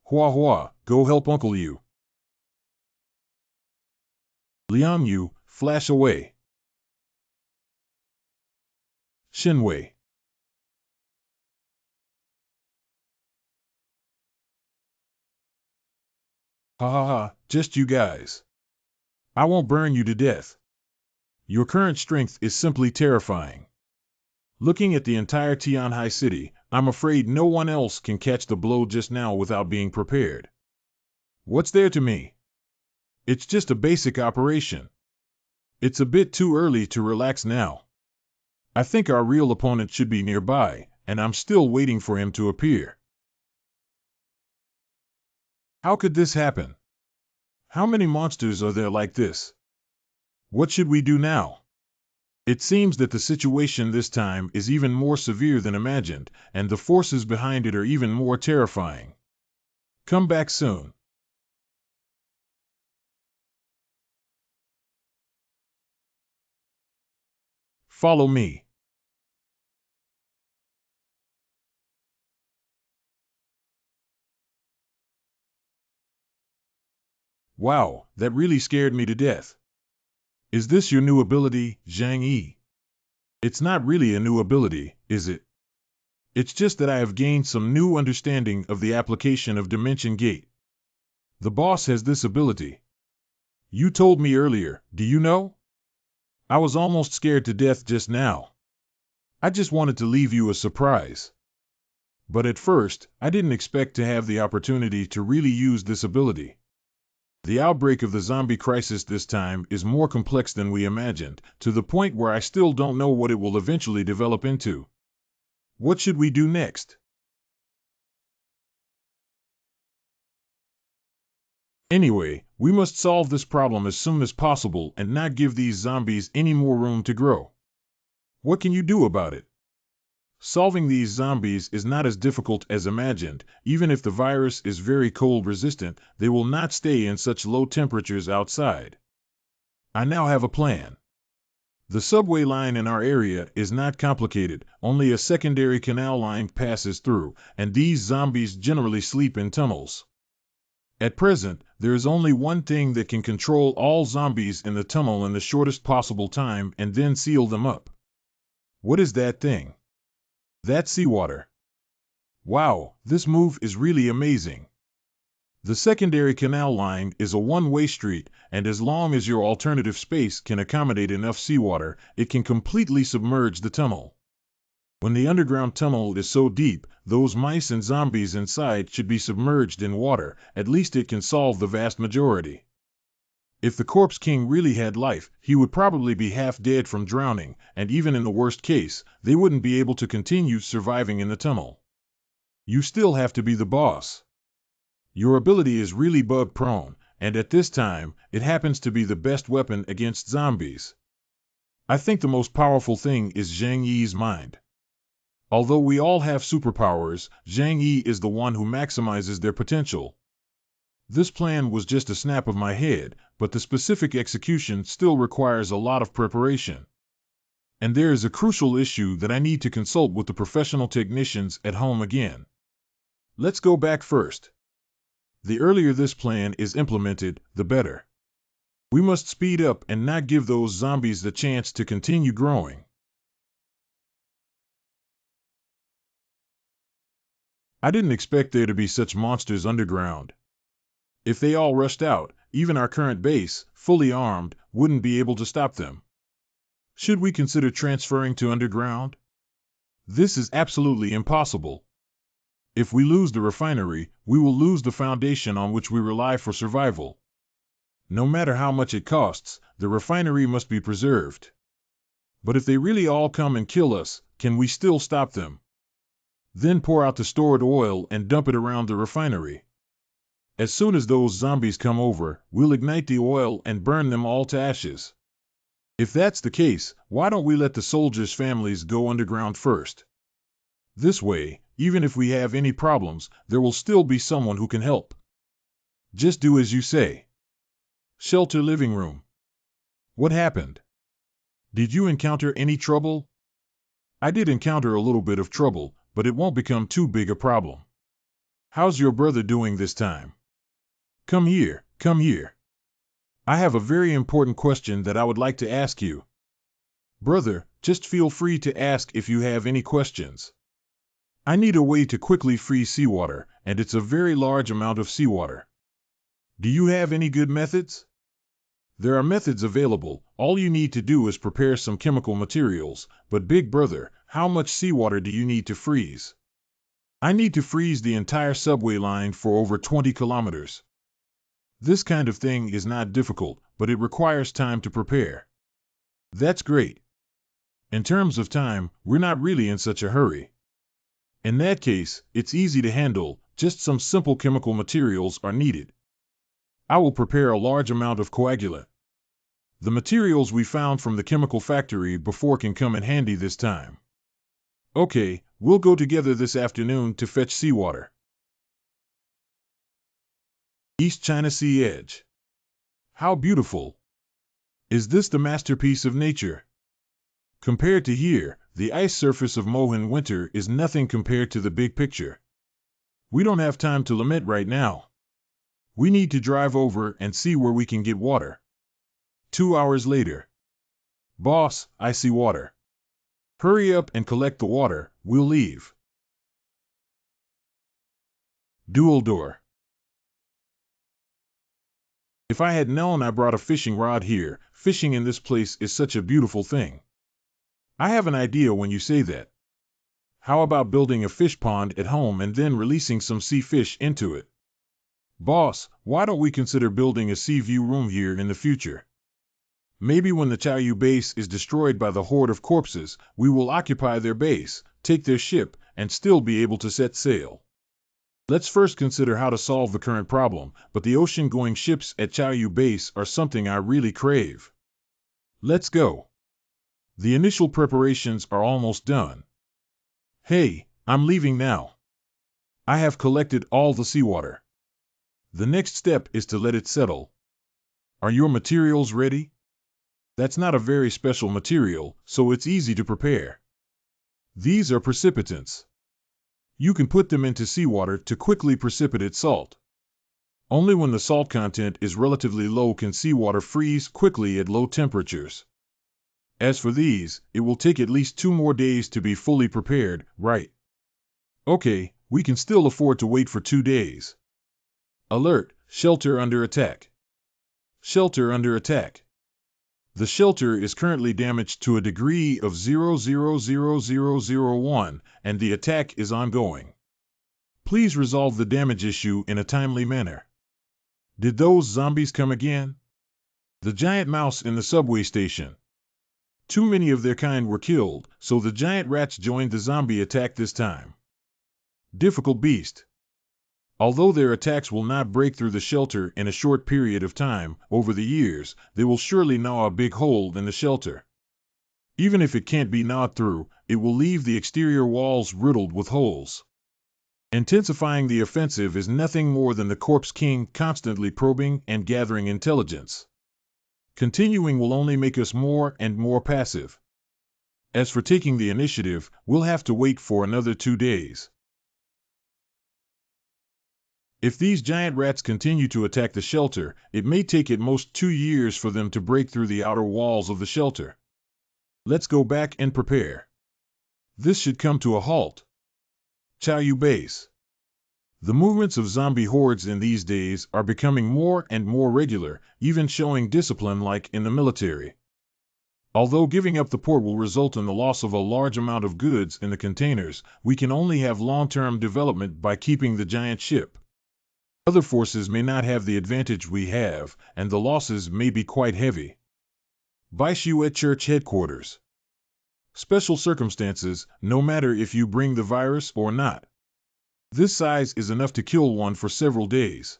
Hua, go help Uncle Yu. Liang Yu, flash away. Shinwei. Ha, just you guys. I won't burn you to death. Your current strength is simply terrifying. Looking at the entire Tianhai city, I'm afraid no one else can catch the blow just now without being prepared. What's there to me? It's just a basic operation. It's a bit too early to relax now. I think our real opponent should be nearby, and I'm still waiting for him to appear. How could this happen? How many monsters are there like this? What should we do now? It seems that the situation this time is even more severe than imagined, and the forces behind it are even more terrifying. Come back soon. Follow me. Wow, that really scared me to death. Is this your new ability, Zhang Yi? It's not really a new ability, is it? It's just that I have gained some new understanding of the application of Dimension Gate. The boss has this ability. You told me earlier, do you know? I was almost scared to death just now. I just wanted to leave you a surprise. But at first, I didn't expect to have the opportunity to really use this ability. The outbreak of the zombie crisis this time is more complex than we imagined, to the point where I still don't know what it will eventually develop into. What should we do next? Anyway, we must solve this problem as soon as possible and not give these zombies any more room to grow. What can you do about it? Solving these zombies is not as difficult as imagined. Even if the virus is very cold resistant, they will not stay in such low temperatures outside. I now have a plan. The subway line in our area is not complicated, only a secondary canal line passes through, and these zombies generally sleep in tunnels. At present, there is only one thing that can control all zombies in the tunnel in the shortest possible time and then seal them up. What is that thing? That's seawater. Wow, this move is really amazing. The secondary canal line is a one-way street, and as long as your alternative space can accommodate enough seawater, it can completely submerge the tunnel. When the underground tunnel is so deep, those mice and zombies inside should be submerged in water. At least it can solve the vast majority. If the Corpse King really had life, he would probably be half dead from drowning, and even in the worst case, they wouldn't be able to continue surviving in the tunnel. You still have to be the boss. Your ability is really bug-prone, and at this time, it happens to be the best weapon against zombies. I think the most powerful thing is Zhang Yi's mind. Although we all have superpowers, Zhang Yi is the one who maximizes their potential. This plan was just a snap of my head, but the specific execution still requires a lot of preparation. And there is a crucial issue that I need to consult with the professional technicians at home again. Let's go back first. The earlier this plan is implemented, the better. We must speed up and not give those zombies the chance to continue growing. I didn't expect there to be such monsters underground. If they all rushed out, even our current base, fully armed, wouldn't be able to stop them. Should we consider transferring to underground? This is absolutely impossible. If we lose the refinery, we will lose the foundation on which we rely for survival. No matter how much it costs, the refinery must be preserved. But if they really all come and kill us, can we still stop them? Then pour out the stored oil and dump it around the refinery. As soon as those zombies come over, we'll ignite the oil and burn them all to ashes. If that's the case, why don't we let the soldiers' families go underground first? This way, even if we have any problems, there will still be someone who can help. Just do as you say. Shelter living room. What happened? Did you encounter any trouble? I did encounter a little bit of trouble, but it won't become too big a problem. How's your brother doing this time? Come here, come here. I have a very important question that I would like to ask you. Brother, just feel free to ask if you have any questions. I need a way to quickly freeze seawater, and it's a very large amount of seawater. Do you have any good methods? There are methods available. All you need to do is prepare some chemical materials, but big brother, how much seawater do you need to freeze? I need to freeze the entire subway line for over 20 kilometers. This kind of thing is not difficult, but it requires time to prepare. That's great. In terms of time, we're not really in such a hurry. In that case, it's easy to handle, just some simple chemical materials are needed. I will prepare a large amount of coagulant. The materials we found from the chemical factory before can come in handy this time. Okay, we'll go together this afternoon to fetch seawater. East China Sea Edge. How beautiful! Is this the masterpiece of nature? Compared to here, the ice surface of Mohin winter is nothing compared to the big picture. We don't have time to lament right now. We need to drive over and see where we can get water. 2 hours later. Boss, I see water. Hurry up and collect the water, we'll leave. Dual door. If I had known I brought a fishing rod here, fishing in this place is such a beautiful thing. I have an idea when you say that. How about building a fish pond at home and then releasing some sea fish into it? Boss, why don't we consider building a sea view room here in the future? Maybe when the Chaoyu base is destroyed by the horde of corpses, we will occupy their base, take their ship, and still be able to set sail. Let's first consider how to solve the current problem, but the ocean-going ships at Chaoyu base are something I really crave. Let's go. The initial preparations are almost done. Hey, I'm leaving now. I have collected all the seawater. The next step is to let it settle. Are your materials ready? That's not a very special material, so it's easy to prepare. These are precipitants. You can put them into seawater to quickly precipitate salt. Only when the salt content is relatively low can seawater freeze quickly at low temperatures. As for these, it will take at least 2 more days to be fully prepared, right? Okay, we can still afford to wait for 2 days. Alert! Shelter under attack. Shelter under attack. The shelter is currently damaged to a degree of 0.00001, and the attack is ongoing. Please resolve the damage issue in a timely manner. Did those zombies come again? The giant mouse in the subway station. Too many of their kind were killed, so the giant rats joined the zombie attack this time. Difficult beast. Although their attacks will not break through the shelter in a short period of time, over the years, they will surely gnaw a big hole in the shelter. Even if it can't be gnawed through, it will leave the exterior walls riddled with holes. Intensifying the offensive is nothing more than the Corpse King constantly probing and gathering intelligence. Continuing will only make us more and more passive. As for taking the initiative, we'll have to wait for another 2 days. If these giant rats continue to attack the shelter, it may take at most 2 years for them to break through the outer walls of the shelter. Let's go back and prepare. This should come to a halt. Chaoyu Base. The movements of zombie hordes in these days are becoming more and more regular, even showing discipline like in the military. Although giving up the port will result in the loss of a large amount of goods in the containers, we can only have long-term development by keeping the giant ship. Other forces may not have the advantage we have, and the losses may be quite heavy. Baishu Church Headquarters. Special circumstances, no matter if you bring the virus or not. This size is enough to kill one for several days.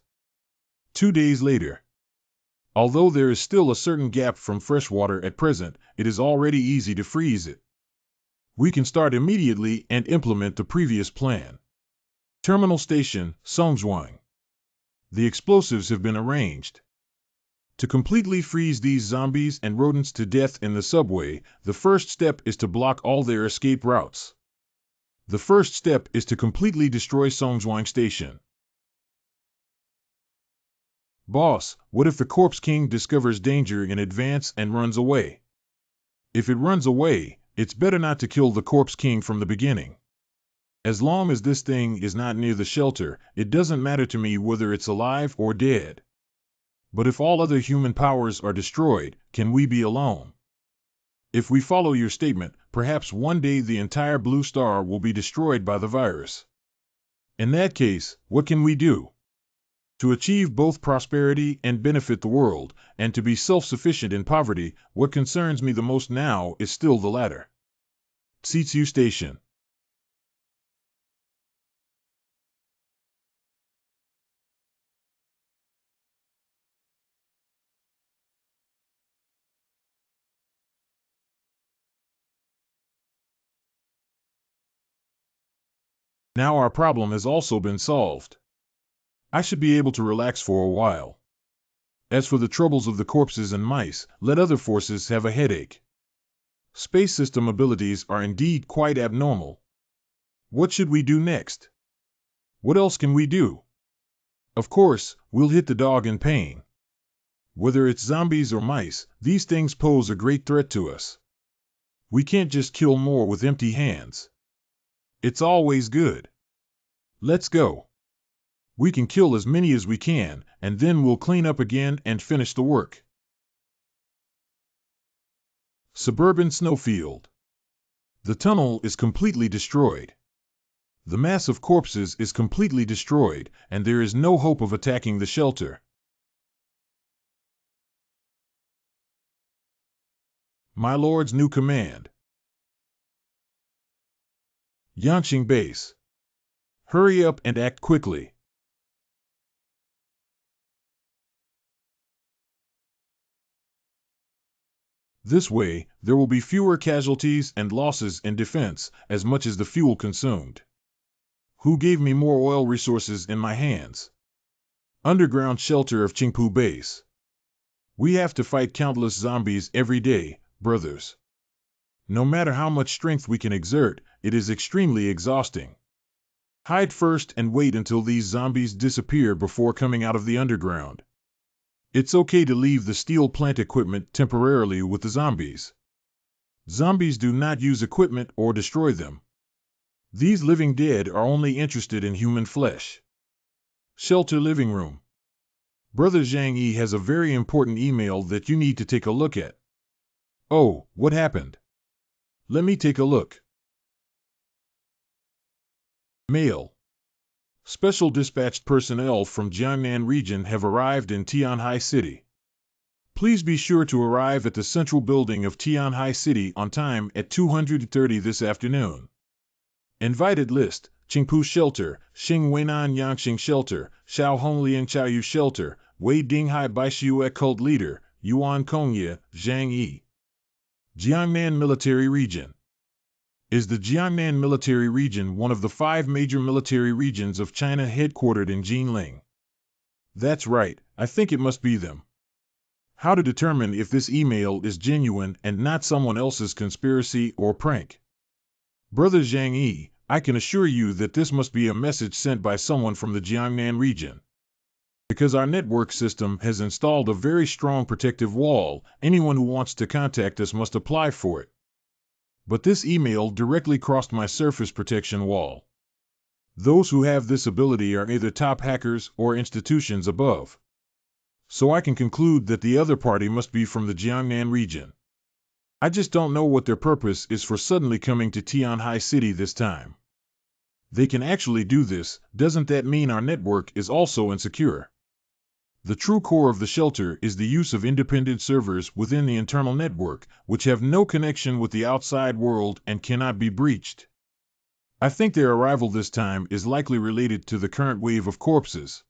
2 days later. Although there is still a certain gap from fresh water at present, it is already easy to freeze it. We can start immediately and implement the previous plan. Terminal Station, Songzhuang. The explosives have been arranged. To completely freeze these zombies and rodents to death in the subway, the first step is to block all their escape routes. The first step is to completely destroy Songzhuang Station. Boss, what if the Corpse King discovers danger in advance and runs away? If it runs away, it's better not to kill the Corpse King from the beginning. As long as this thing is not near the shelter, it doesn't matter to me whether it's alive or dead. But if all other human powers are destroyed, can we be alone? If we follow your statement, perhaps one day the entire Blue Star will be destroyed by the virus. In that case, what can we do? To achieve both prosperity and benefit the world, and to be self-sufficient in poverty, what concerns me the most now is still the latter. Sitsu Station. Now our problem has also been solved. I should be able to relax for a while. As for the troubles of the corpses and mice, let other forces have a headache. Space system abilities are indeed quite abnormal. What should we do next? What else can we do? Of course, we'll hit the dog in pain. Whether it's zombies or mice, these things pose a great threat to us. We can't just kill more with empty hands. It's always good. Let's go. We can kill as many as we can, and then we'll clean up again and finish the work. Suburban Snowfield. The tunnel is completely destroyed. The mass of corpses is completely destroyed, and there is no hope of attacking the shelter. My lord's new command. Yanqing Base. Hurry up and act quickly. This way, there will be fewer casualties and losses in defense, as much as the fuel consumed. Who gave me more oil resources in my hands? Underground shelter of Qingpu Base. We have to fight countless zombies every day, brothers. No matter how much strength we can exert, it is extremely exhausting. Hide first and wait until these zombies disappear before coming out of the underground. It's okay to leave the steel plant equipment temporarily with the zombies. Zombies do not use equipment or destroy them. These living dead are only interested in human flesh. Shelter living room. Brother Zhang Yi has a very important email that you need to take a look at. Oh, what happened? Let me take a look. Mail. Special dispatched personnel from Jiangnan region have arrived in Tianhai City. Please be sure to arrive at the central building of Tianhai City on time at 2:30 this afternoon. Invited list: Qingpu Shelter, Xing Weinan Yangxing Shelter, Xiao Hongliang Chaoyu Shelter, Wei Dinghai Baishiue Cult Leader, Yuan Kongye, Zhang Yi. Jiangnan Military Region. Is the Jiangnan Military Region one of the 5 major military regions of China headquartered in Jinling? That's right, I think it must be them. How to determine if this email is genuine and not someone else's conspiracy or prank? Brother Zhang Yi, I can assure you that this must be a message sent by someone from the Jiangnan region. Because our network system has installed a very strong protective wall, anyone who wants to contact us must apply for it. But this email directly crossed my surface protection wall. Those who have this ability are either top hackers or institutions above. So I can conclude that the other party must be from the Jiangnan region. I just don't know what their purpose is for suddenly coming to Tianhai City this time. They can actually do this, doesn't that mean our network is also insecure? The true core of the shelter is the use of independent servers within the internal network, which have no connection with the outside world and cannot be breached. I think their arrival this time is likely related to the current wave of corpses.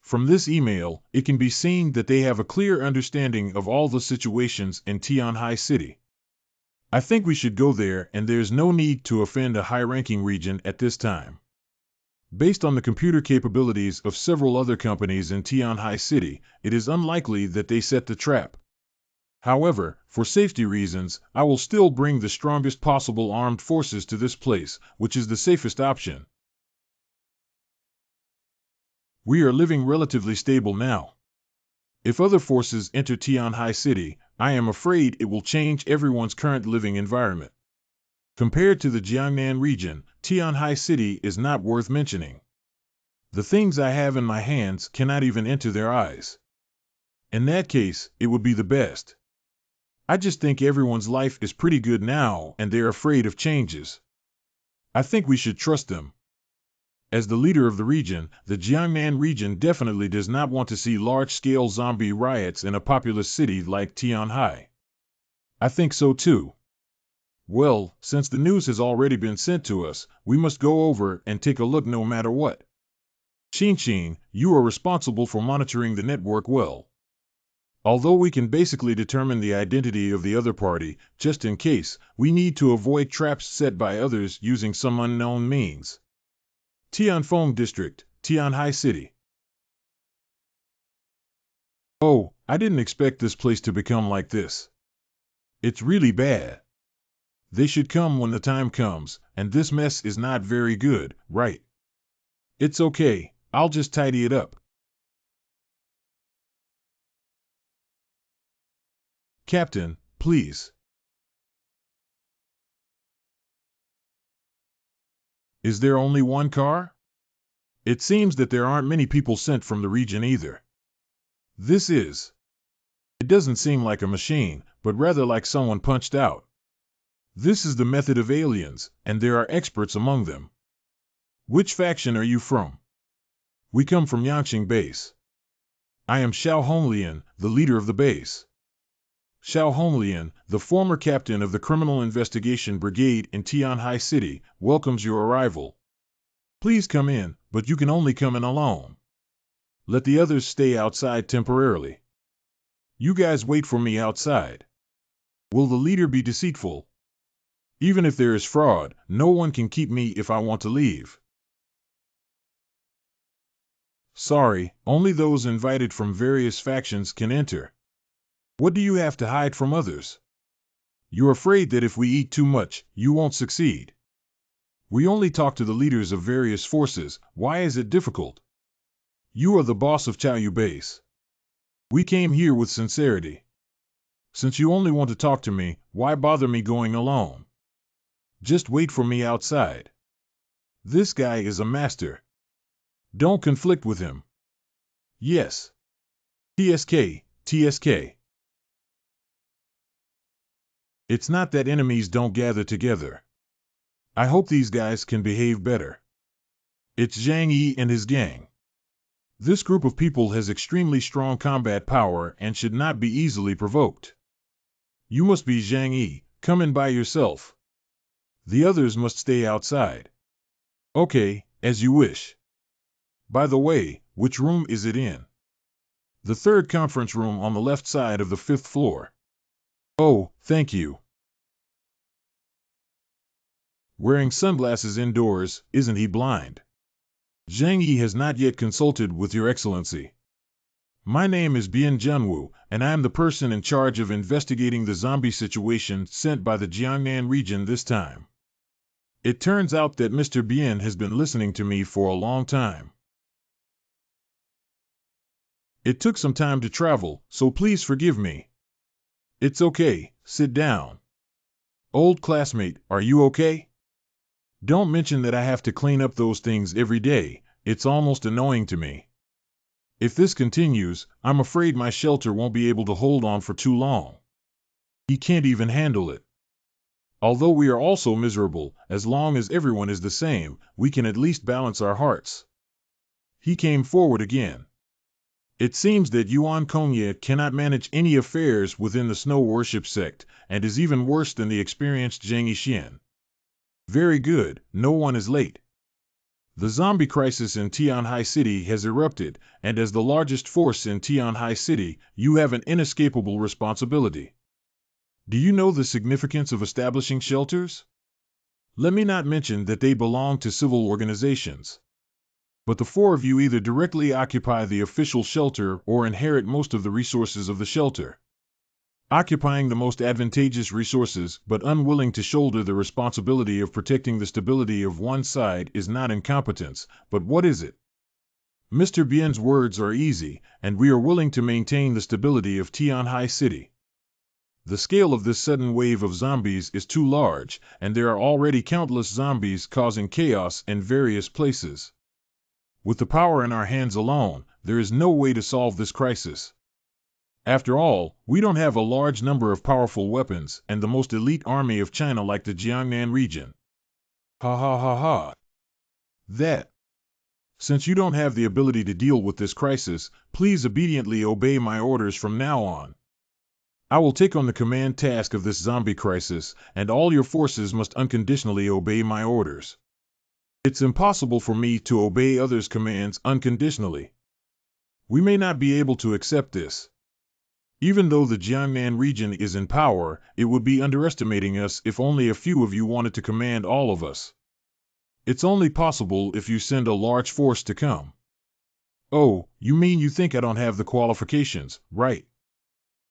From this email, it can be seen that they have a clear understanding of all the situations in Tianhai City. I think we should go there, and there's no need to offend a high-ranking region at this time. Based on the computer capabilities of several other companies in Tianhai City, it is unlikely that they set the trap. However, for safety reasons, I will still bring the strongest possible armed forces to this place, which is the safest option. We are living relatively stable now. If other forces enter Tianhai City, I am afraid it will change everyone's current living environment. Compared to the Jiangnan region, Tianhai City is not worth mentioning. The things I have in my hands cannot even enter their eyes. In that case, it would be the best. I just think everyone's life is pretty good now and they're afraid of changes. I think we should trust them. As the leader of the region, the Jiangnan region definitely does not want to see large-scale zombie riots in a populous city like Tianhai. I think so too. Well, since the news has already been sent to us, we must go over and take a look no matter what. Xin, you are responsible for monitoring the network well. Although we can basically determine the identity of the other party, just in case, we need to avoid traps set by others using some unknown means. Tianfeng District, Tianhai City. Oh, I didn't expect this place to become like this. It's really bad. They should come when the time comes, and this mess is not very good, right? It's okay, I'll just tidy it up. Captain, please. Is there only one car? It seems that there aren't many people sent from the region either. This is. It doesn't seem like a machine, but rather like someone punched out. This is the method of aliens, and there are experts among them. Which faction are you from? We come from Yangqing Base. I am Xiao Honglian, the leader of the base. Xiao Honglian, the former captain of the Criminal Investigation Brigade in Tianhai City, welcomes your arrival. Please come in, but you can only come in alone. Let the others stay outside temporarily. You guys wait for me outside. Will the leader be deceitful? Even if there is fraud, no one can keep me if I want to leave. Sorry, only those invited from various factions can enter. What do you have to hide from others? You're afraid that if we eat too much, you won't succeed. We only talk to the leaders of various forces, why is it difficult? You are the boss of Chaoyu Base. We came here with sincerity. Since you only want to talk to me, why bother me going alone? Just wait for me outside. This guy is a master. Don't conflict with him. Yes. TSK, TSK. It's not that enemies don't gather together. I hope these guys can behave better. It's Zhang Yi and his gang. This group of people has extremely strong combat power and should not be easily provoked. You must be Zhang Yi, come in by yourself. The others must stay outside. Okay, as you wish. By the way, which room is it in? The third conference room on the left side of the 5th floor. Oh, thank you. Wearing sunglasses indoors, isn't he blind? Zhang Yi has not yet consulted with Your Excellency. My name is Bian Junwu, and I am the person in charge of investigating the zombie situation sent by the Jiangnan region this time. It turns out that Mr. Bian has been listening to me for a long time. It took some time to travel, so please forgive me. It's okay, sit down. Old classmate, are you okay? Don't mention that I have to clean up those things every day, it's almost annoying to me. If this continues, I'm afraid my shelter won't be able to hold on for too long. He can't even handle it. Although we are also miserable, as long as everyone is the same, we can at least balance our hearts. He came forward again. It seems that Yuan Kongye cannot manage any affairs within the snow worship sect, and is even worse than the experienced Zhang Yixin. Very good, no one is late. The zombie crisis in Tianhai City has erupted, and as the largest force in Tianhai City, you have an inescapable responsibility. Do you know the significance of establishing shelters? Let me not mention that they belong to civil organizations. But the four of you either directly occupy the official shelter or inherit most of the resources of the shelter. Occupying the most advantageous resources but unwilling to shoulder the responsibility of protecting the stability of one side is not incompetence, but what is it? Mr. Bien's words are easy, and we are willing to maintain the stability of Tianhai City. The scale of this sudden wave of zombies is too large, and there are already countless zombies causing chaos in various places. With the power in our hands alone, there is no way to solve this crisis. After all, we don't have a large number of powerful weapons and the most elite army of China like the Jiangnan region. Ha ha ha ha. That. Since you don't have the ability to deal with this crisis, please obediently obey my orders from now on. I will take on the command task of this zombie crisis, and all your forces must unconditionally obey my orders. It's impossible for me to obey others' commands unconditionally. We may not be able to accept this. Even though the Jiangnan region is in power, it would be underestimating us if only a few of you wanted to command all of us. It's only possible if you send a large force to come. Oh, you mean you think I don't have the qualifications, right?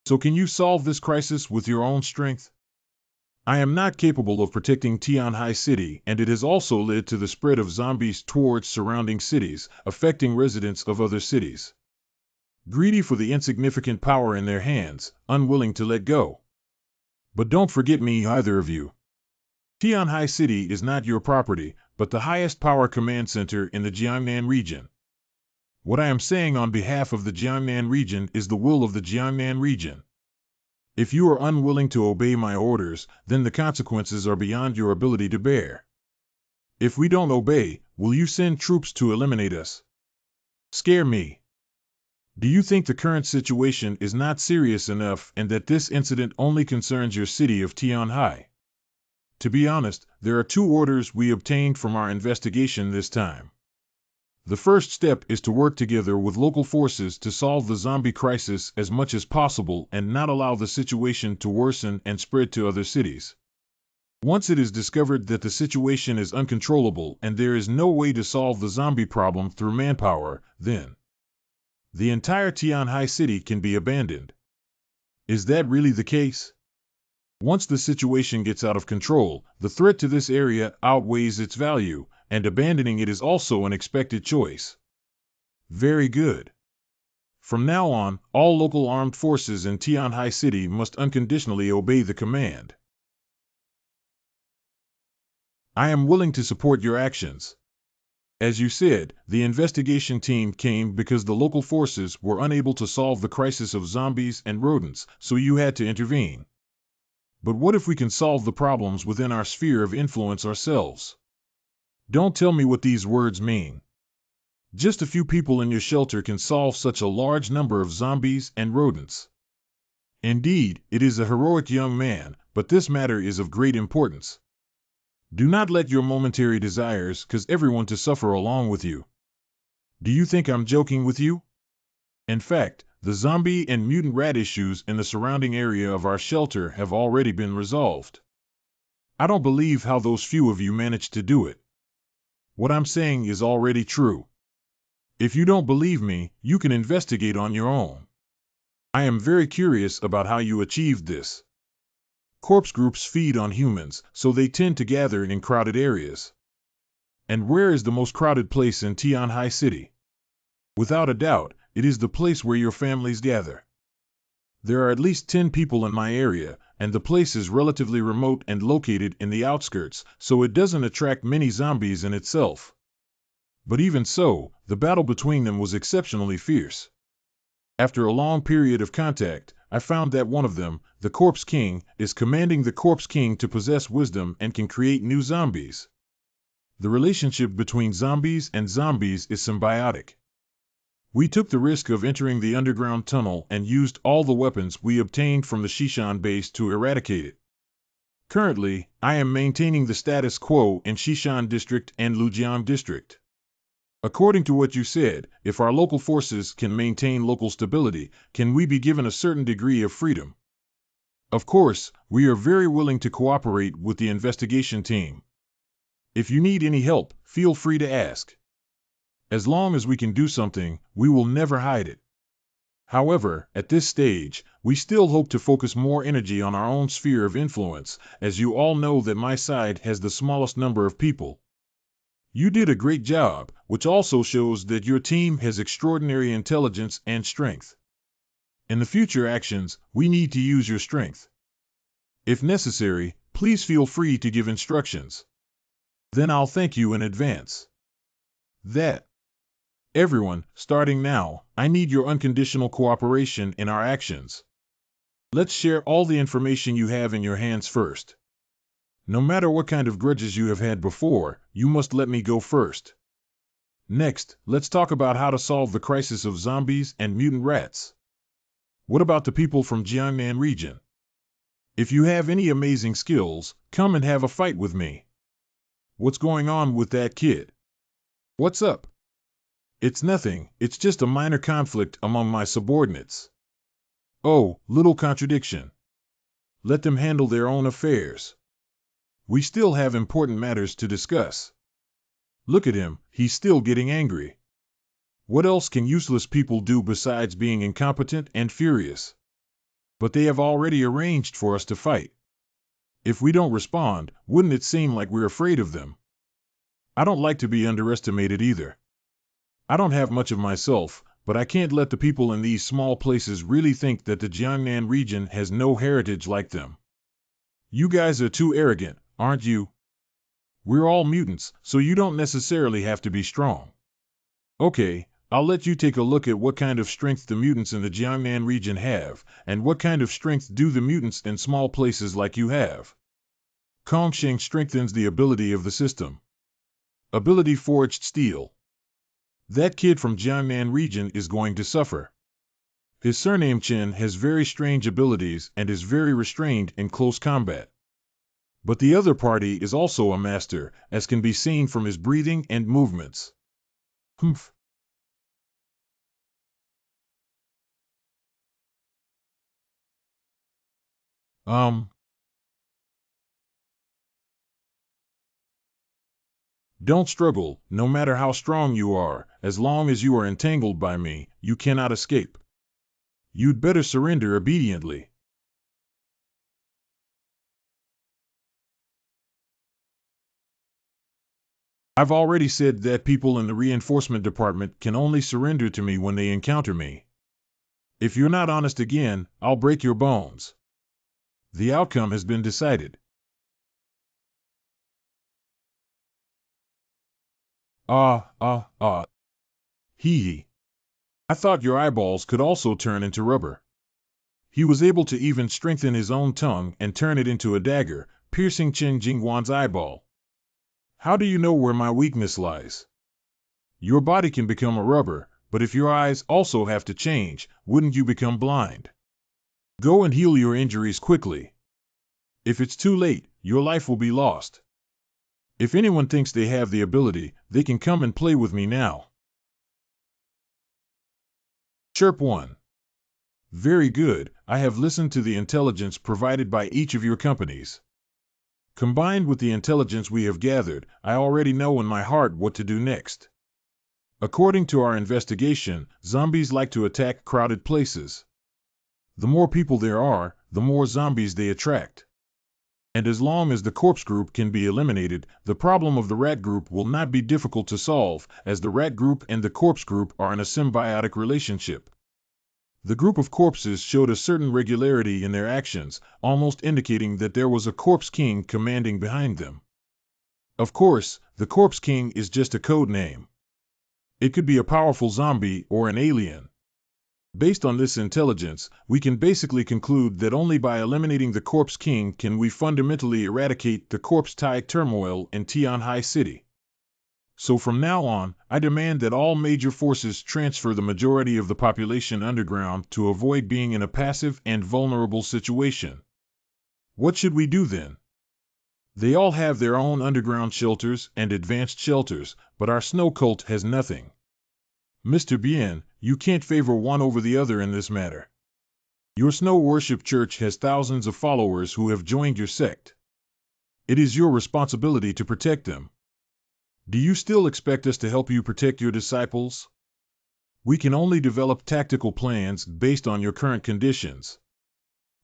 So can you solve this crisis with your own strength? I am not capable of protecting Tianhai City, and it has also led to the spread of zombies towards surrounding cities, affecting residents of other cities. Greedy for the insignificant power in their hands, unwilling to let go. But don't forget me, either of you. Tianhai City is not your property, but the highest power command center in the Jiangnan region. What I am saying on behalf of the Jiangnan region is the will of the Jiangnan region. If you are unwilling to obey my orders, then the consequences are beyond your ability to bear. If we don't obey, will you send troops to eliminate us? Scare me. Do you think the current situation is not serious enough and that this incident only concerns your city of Tianhai? To be honest, there are two orders we obtained from our investigation this time. The first step is to work together with local forces to solve the zombie crisis as much as possible and not allow the situation to worsen and spread to other cities. Once it is discovered that the situation is uncontrollable and there is no way to solve the zombie problem through manpower, then the entire Tianhai City can be abandoned. Is that really the case? Once the situation gets out of control, the threat to this area outweighs its value, and abandoning it is also an expected choice. Very good. From now on, all local armed forces in Tianhai City must unconditionally obey the command. I am willing to support your actions. As you said, the investigation team came because the local forces were unable to solve the crisis of zombies and rodents, so you had to intervene. But what if we can solve the problems within our sphere of influence ourselves? Don't tell me what these words mean. Just a few people in your shelter can solve such a large number of zombies and rodents. Indeed, it is a heroic young man, but this matter is of great importance. Do not let your momentary desires cause everyone to suffer along with you. Do you think I'm joking with you? In fact, the zombie and mutant rat issues in the surrounding area of our shelter have already been resolved. I don't believe how those few of you managed to do it. What I'm saying is already true. If you don't believe me, you can investigate on your own. I am very curious about how you achieved this. Corpse groups feed on humans, so they tend to gather in crowded areas. And where is the most crowded place in Tianhai City? Without a doubt, it is the place where your families gather. There are at least 10 people in my area, and the place is relatively remote and located in the outskirts, so it doesn't attract many zombies in itself. But even so, the battle between them was exceptionally fierce. After a long period of contact, I found that one of them, the Corpse King, is commanding the Corpse King to possess wisdom and can create new zombies. The relationship between zombies and zombies is symbiotic. We took the risk of entering the underground tunnel and used all the weapons we obtained from the Shishan base to eradicate it. Currently, I am maintaining the status quo in Shishan District and Lujiang District. According to what you said, if our local forces can maintain local stability, can we be given a certain degree of freedom? Of course, we are very willing to cooperate with the investigation team. If you need any help, feel free to ask. As long as we can do something, we will never hide it. However, at this stage, we still hope to focus more energy on our own sphere of influence, as you all know that my side has the smallest number of people. You did a great job, which also shows that your team has extraordinary intelligence and strength. In the future actions, we need to use your strength. If necessary, please feel free to give instructions. Then I'll thank you in advance. Everyone, starting now, I need your unconditional cooperation in our actions. Let's share all the information you have in your hands first. No matter what kind of grudges you have had before, you must let me go first. Next, let's talk about how to solve the crisis of zombies and mutant rats. What about the people from Jiangnan region? If you have any amazing skills, come and have a fight with me. What's going on with that kid? What's up? It's nothing, it's just a minor conflict among my subordinates. Oh, little contradiction. Let them handle their own affairs. We still have important matters to discuss. Look at him, he's still getting angry. What else can useless people do besides being incompetent and furious? But they have already arranged for us to fight. If we don't respond, wouldn't it seem like we're afraid of them? I don't like to be underestimated either. I don't have much of myself, but I can't let the people in these small places really think that the Jiangnan region has no heritage like them. You guys are too arrogant, aren't you? We're all mutants, so you don't necessarily have to be strong. Okay, I'll let you take a look at what kind of strength the mutants in the Jiangnan region have, and what kind of strength do the mutants in small places like you have. Kongsheng strengthens the ability of the system. Ability forged steel. That kid from Jiangnan region is going to suffer. His surname Chen has very strange abilities and is very restrained in close combat. But the other party is also a master, as can be seen from his breathing and movements. Humph. Don't struggle, no matter how strong you are, as long as you are entangled by me, you cannot escape. You'd better surrender obediently. I've already said that people in the reinforcement department can only surrender to me when they encounter me. If you're not honest again, I'll break your bones. The outcome has been decided. Ah, ah, ah. Hee. I thought your eyeballs could also turn into rubber. He was able to even strengthen his own tongue and turn it into a dagger, piercing Chen Jingwan's eyeball. How do you know where my weakness lies? Your body can become a rubber, but if your eyes also have to change, wouldn't you become blind? Go and heal your injuries quickly. If it's too late, your life will be lost. If anyone thinks they have the ability, they can come and play with me now. Chirp 1. Very good, I have listened to the intelligence provided by each of your companies. Combined with the intelligence we have gathered, I already know in my heart what to do next. According to our investigation, zombies like to attack crowded places. The more people there are, the more zombies they attract. And as long as the corpse group can be eliminated, the problem of the rat group will not be difficult to solve, as the rat group and the corpse group are in a symbiotic relationship. The group of corpses showed a certain regularity in their actions, almost indicating that there was a corpse king commanding behind them. Of course, the corpse king is just a code name. It could be a powerful zombie or an alien. Based on this intelligence, we can basically conclude that only by eliminating the Corpse King can we fundamentally eradicate the corpse-tide turmoil in Tianhai City. So from now on, I demand that all major forces transfer the majority of the population underground to avoid being in a passive and vulnerable situation. What should we do then? They all have their own underground shelters and advanced shelters, but our snow cult has nothing. Mr. Bien, you can't favor one over the other in this matter. Your Snow Worship Church has thousands of followers who have joined your sect. It is your responsibility to protect them. Do you still expect us to help you protect your disciples? We can only develop tactical plans based on your current conditions.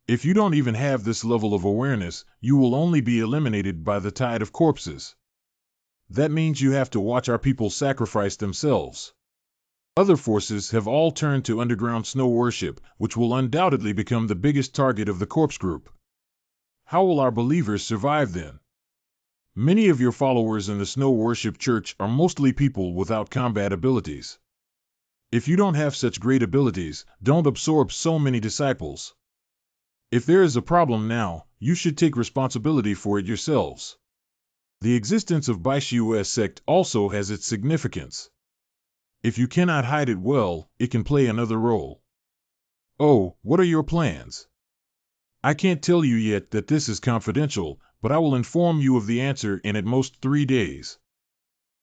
If you don't even have this level of awareness, you will only be eliminated by the tide of corpses. That means you have to watch our people sacrifice themselves. Other forces have all turned to underground snow worship, which will undoubtedly become the biggest target of the corpse group. How will our believers survive then? Many of your followers in the snow worship church are mostly people without combat abilities. If you don't have such great abilities, don't absorb so many disciples. If there is a problem now, you should take responsibility for it yourselves. The existence of Baishiu's sect also has its significance. If you cannot hide it well, it can play another role. Oh, what are your plans? I can't tell you yet that this is confidential, but I will inform you of the answer in at most 3 days.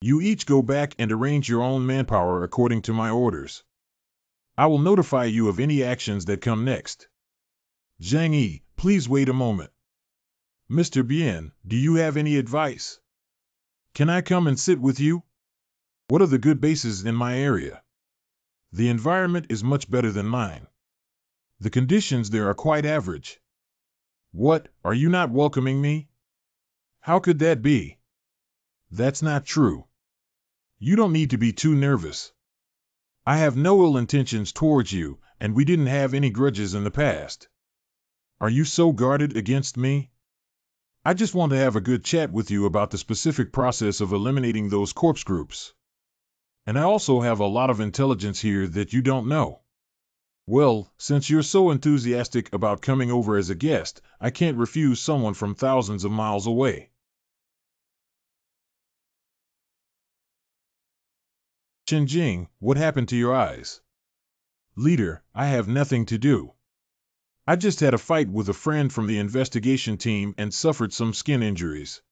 You each go back and arrange your own manpower according to my orders. I will notify you of any actions that come next. Zhang Yi, please wait a moment. Mr. Bien, do you have any advice? Can I come and sit with you? What are the good bases in my area? The environment is much better than mine. The conditions there are quite average. What, are you not welcoming me? How could that be? That's not true. You don't need to be too nervous. I have no ill intentions towards you, and we didn't have any grudges in the past. Are you so guarded against me? I just want to have a good chat with you about the specific process of eliminating those corpse groups. And I also have a lot of intelligence here that you don't know. Well, since you're so enthusiastic about coming over as a guest, I can't refuse someone from thousands of miles away. Qinjing, what happened to your eyes? Leader, I have nothing to do. I just had a fight with a friend from the investigation team and suffered some skin injuries.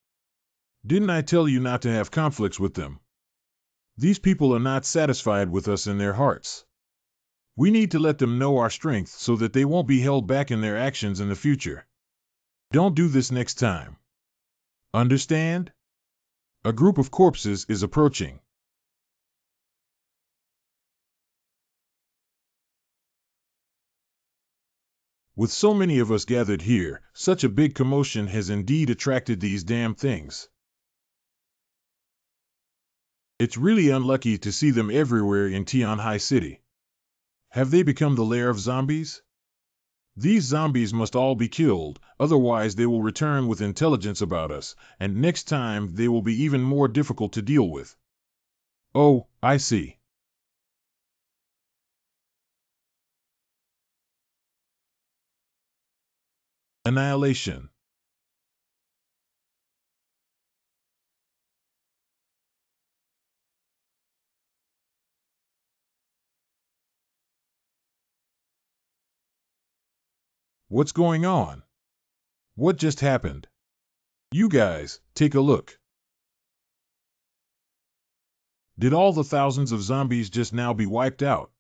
Didn't I tell you not to have conflicts with them? These people are not satisfied with us in their hearts. We need to let them know our strength so that they won't be held back in their actions in the future. Don't do this next time. Understand? A group of corpses is approaching. With so many of us gathered here, such a big commotion has indeed attracted these damn things. It's really unlucky to see them everywhere in Tianhai City. Have they become the lair of zombies? These zombies must all be killed, otherwise they will return with intelligence about us, and next time they will be even more difficult to deal with. Oh, I see. Annihilation. What's going on? What just happened? You guys, take a look. Did all the thousands of zombies just now be wiped out?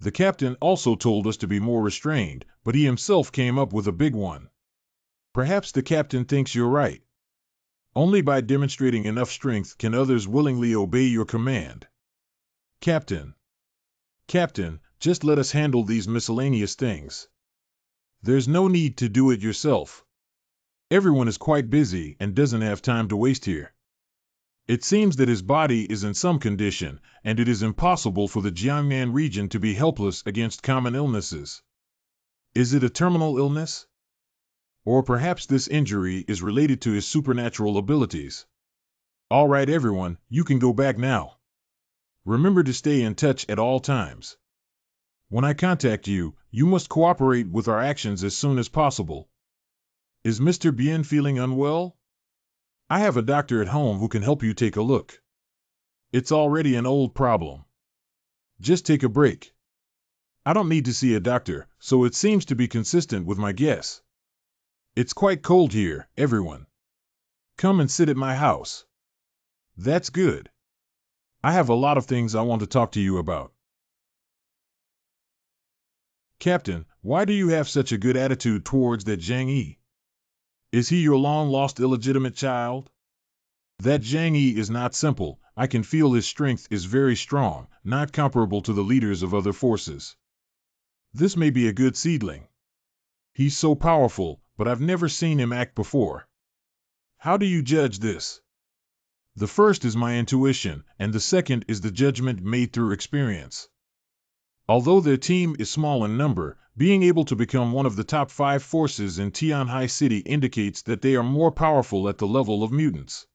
The captain also told us to be more restrained, but he himself came up with a big one. Perhaps the captain thinks you're right. Only by demonstrating enough strength can others willingly obey your command. Captain. Captain, just let us handle these miscellaneous things. There's no need to do it yourself. Everyone is quite busy and doesn't have time to waste here. It seems that his body is in some condition, and it is impossible for the Jiangnan region to be helpless against common illnesses. Is it a terminal illness? Or perhaps this injury is related to his supernatural abilities. All right, everyone, you can go back now. Remember to stay in touch at all times. When I contact you, you must cooperate with our actions as soon as possible. Is Mr. Bien feeling unwell? I have a doctor at home who can help you take a look. It's already an old problem. Just take a break. I don't need to see a doctor, so it seems to be consistent with my guess. It's quite cold here, everyone. Come and sit at my house. That's good. I have a lot of things I want to talk to you about. Captain, why do you have such a good attitude towards that Zhang Yi? Is he your long-lost illegitimate child? That Zhang Yi is not simple. I can feel his strength is very strong, not comparable to the leaders of other forces. This may be a good seedling. He's so powerful, but I've never seen him act before. How do you judge this? The first is my intuition, and the second is the judgment made through experience. Although their team is small in number, being able to become one of the top 5 forces in Tianhai City indicates that they are more powerful at the level of mutants.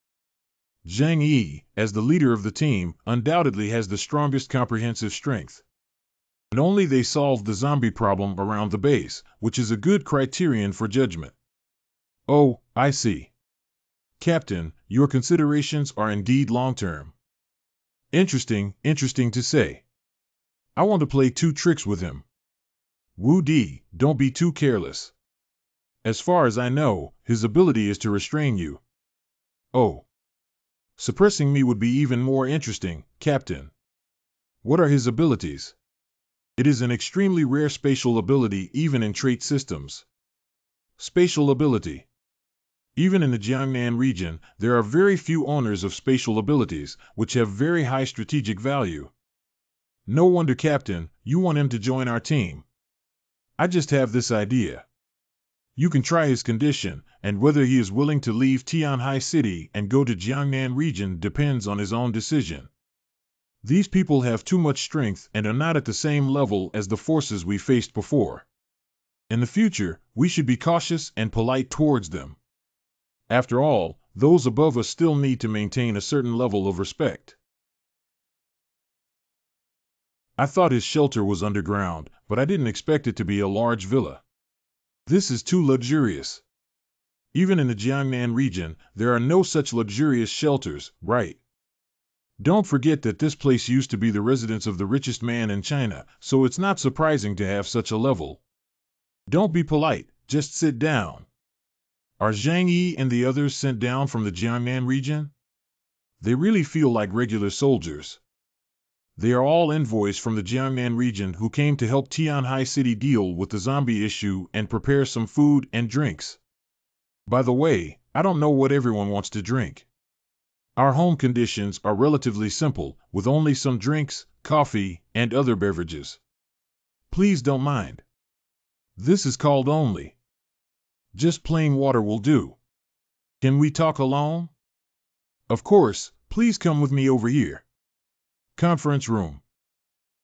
Zhang Yi, as the leader of the team, undoubtedly has the strongest comprehensive strength. And only they solved the zombie problem around the base, which is a good criterion for judgment. Oh, I see. Captain, your considerations are indeed long-term. Interesting to say. I want to play 2 tricks with him. Wu Di, don't be too careless. As far as I know, his ability is to restrain you. Oh. Suppressing me would be even more interesting, Captain. What are his abilities? It is an extremely rare spatial ability even in trait systems. Spatial ability. Even in the Jiangnan region, there are very few owners of spatial abilities, which have very high strategic value. No wonder, Captain, you want him to join our team. I just have this idea. You can try his condition, and whether he is willing to leave Tianhai City and go to Jiangnan region depends on his own decision. These people have too much strength and are not at the same level as the forces we faced before. In the future, we should be cautious and polite towards them. After all, those above us still need to maintain a certain level of respect. I thought his shelter was underground, but I didn't expect it to be a large villa. This is too luxurious. Even in the Jiangnan region, there are no such luxurious shelters, right? Don't forget that this place used to be the residence of the richest man in China, so it's not surprising to have such a level. Don't be polite, just sit down. Are Zhang Yi and the others sent down from the Jiangnan region? They really feel like regular soldiers. They are all envoys from the Jiangnan region who came to help Tianhai City deal with the zombie issue and prepare some food and drinks. By the way, I don't know what everyone wants to drink. Our home conditions are relatively simple, with only some drinks, coffee, and other beverages. Please don't mind. This is called only. Just plain water will do. Can we talk alone? Of course, please come with me over here. Conference room.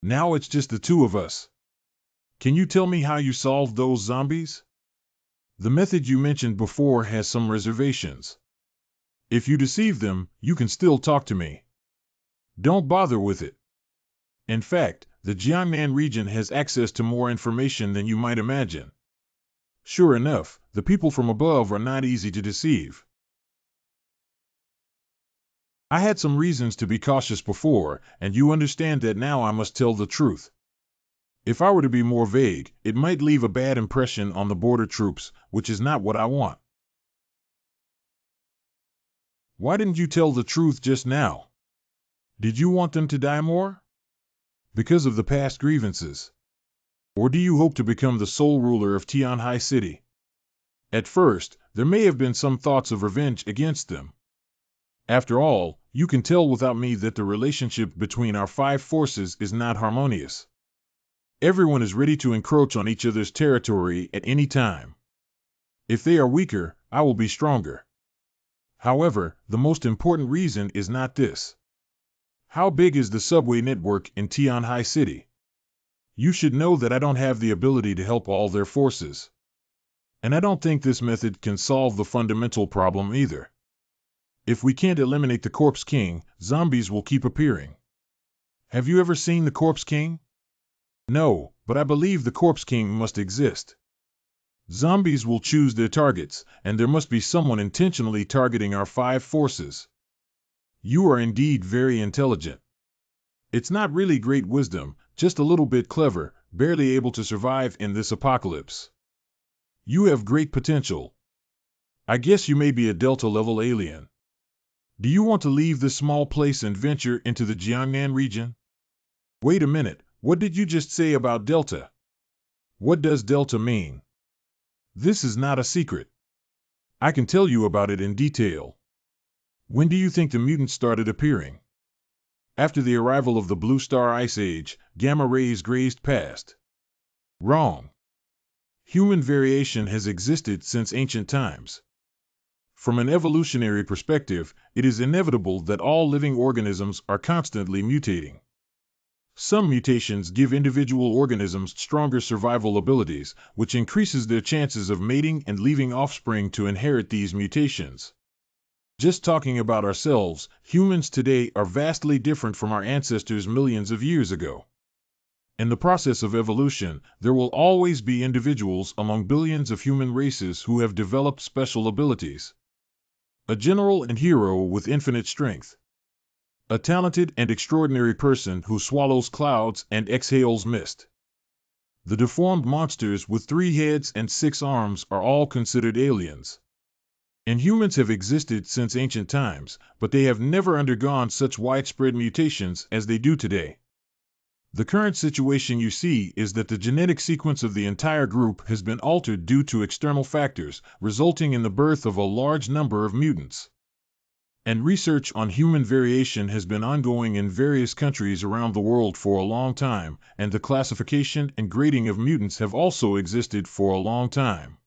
Now it's just the 2 of us. Can you tell me how you solved those zombies? The method you mentioned before has some reservations. If you deceive them, you can still talk to me. Don't bother with it. In fact, the Jiangnan region has access to more information than you might imagine. Sure enough, the people from above are not easy to deceive. I had some reasons to be cautious before, and you understand that now I must tell the truth. If I were to be more vague, it might leave a bad impression on the border troops, which is not what I want. Why didn't you tell the truth just now? Did you want them to die more? Because of the past grievances? Or do you hope to become the sole ruler of Tianhai City? At first, there may have been some thoughts of revenge against them. After all, you can tell without me that the relationship between our 5 forces is not harmonious. Everyone is ready to encroach on each other's territory at any time. If they are weaker, I will be stronger. However, the most important reason is not this. How big is the subway network in Tianhai City? You should know that I don't have the ability to help all their forces. And I don't think this method can solve the fundamental problem either. If we can't eliminate the Corpse King, zombies will keep appearing. Have you ever seen the Corpse King? No, but I believe the Corpse King must exist. Zombies will choose their targets, and there must be someone intentionally targeting our 5 forces. You are indeed very intelligent. It's not really great wisdom, just a little bit clever, barely able to survive in this apocalypse. You have great potential. I guess you may be a Delta-level alien. Do you want to leave this small place and venture into the Jiangnan region? Wait a minute, what did you just say about Delta? What does Delta mean? This is not a secret. I can tell you about it in detail. When do you think the mutants started appearing? After the arrival of the Blue Star Ice Age, gamma rays grazed past. Wrong. Human variation has existed since ancient times. From an evolutionary perspective, it is inevitable that all living organisms are constantly mutating. Some mutations give individual organisms stronger survival abilities, which increases their chances of mating and leaving offspring to inherit these mutations. Just talking about ourselves, humans today are vastly different from our ancestors millions of years ago. In the process of evolution, there will always be individuals among billions of human races who have developed special abilities. A general and hero with infinite strength. A talented and extraordinary person who swallows clouds and exhales mist. The deformed monsters with 3 heads and 6 arms are all considered aliens. And humans have existed since ancient times, but they have never undergone such widespread mutations as they do today. The current situation you see is that the genetic sequence of the entire group has been altered due to external factors, resulting in the birth of a large number of mutants. And research on human variation has been ongoing in various countries around the world for a long time, and the classification and grading of mutants have also existed for a long time.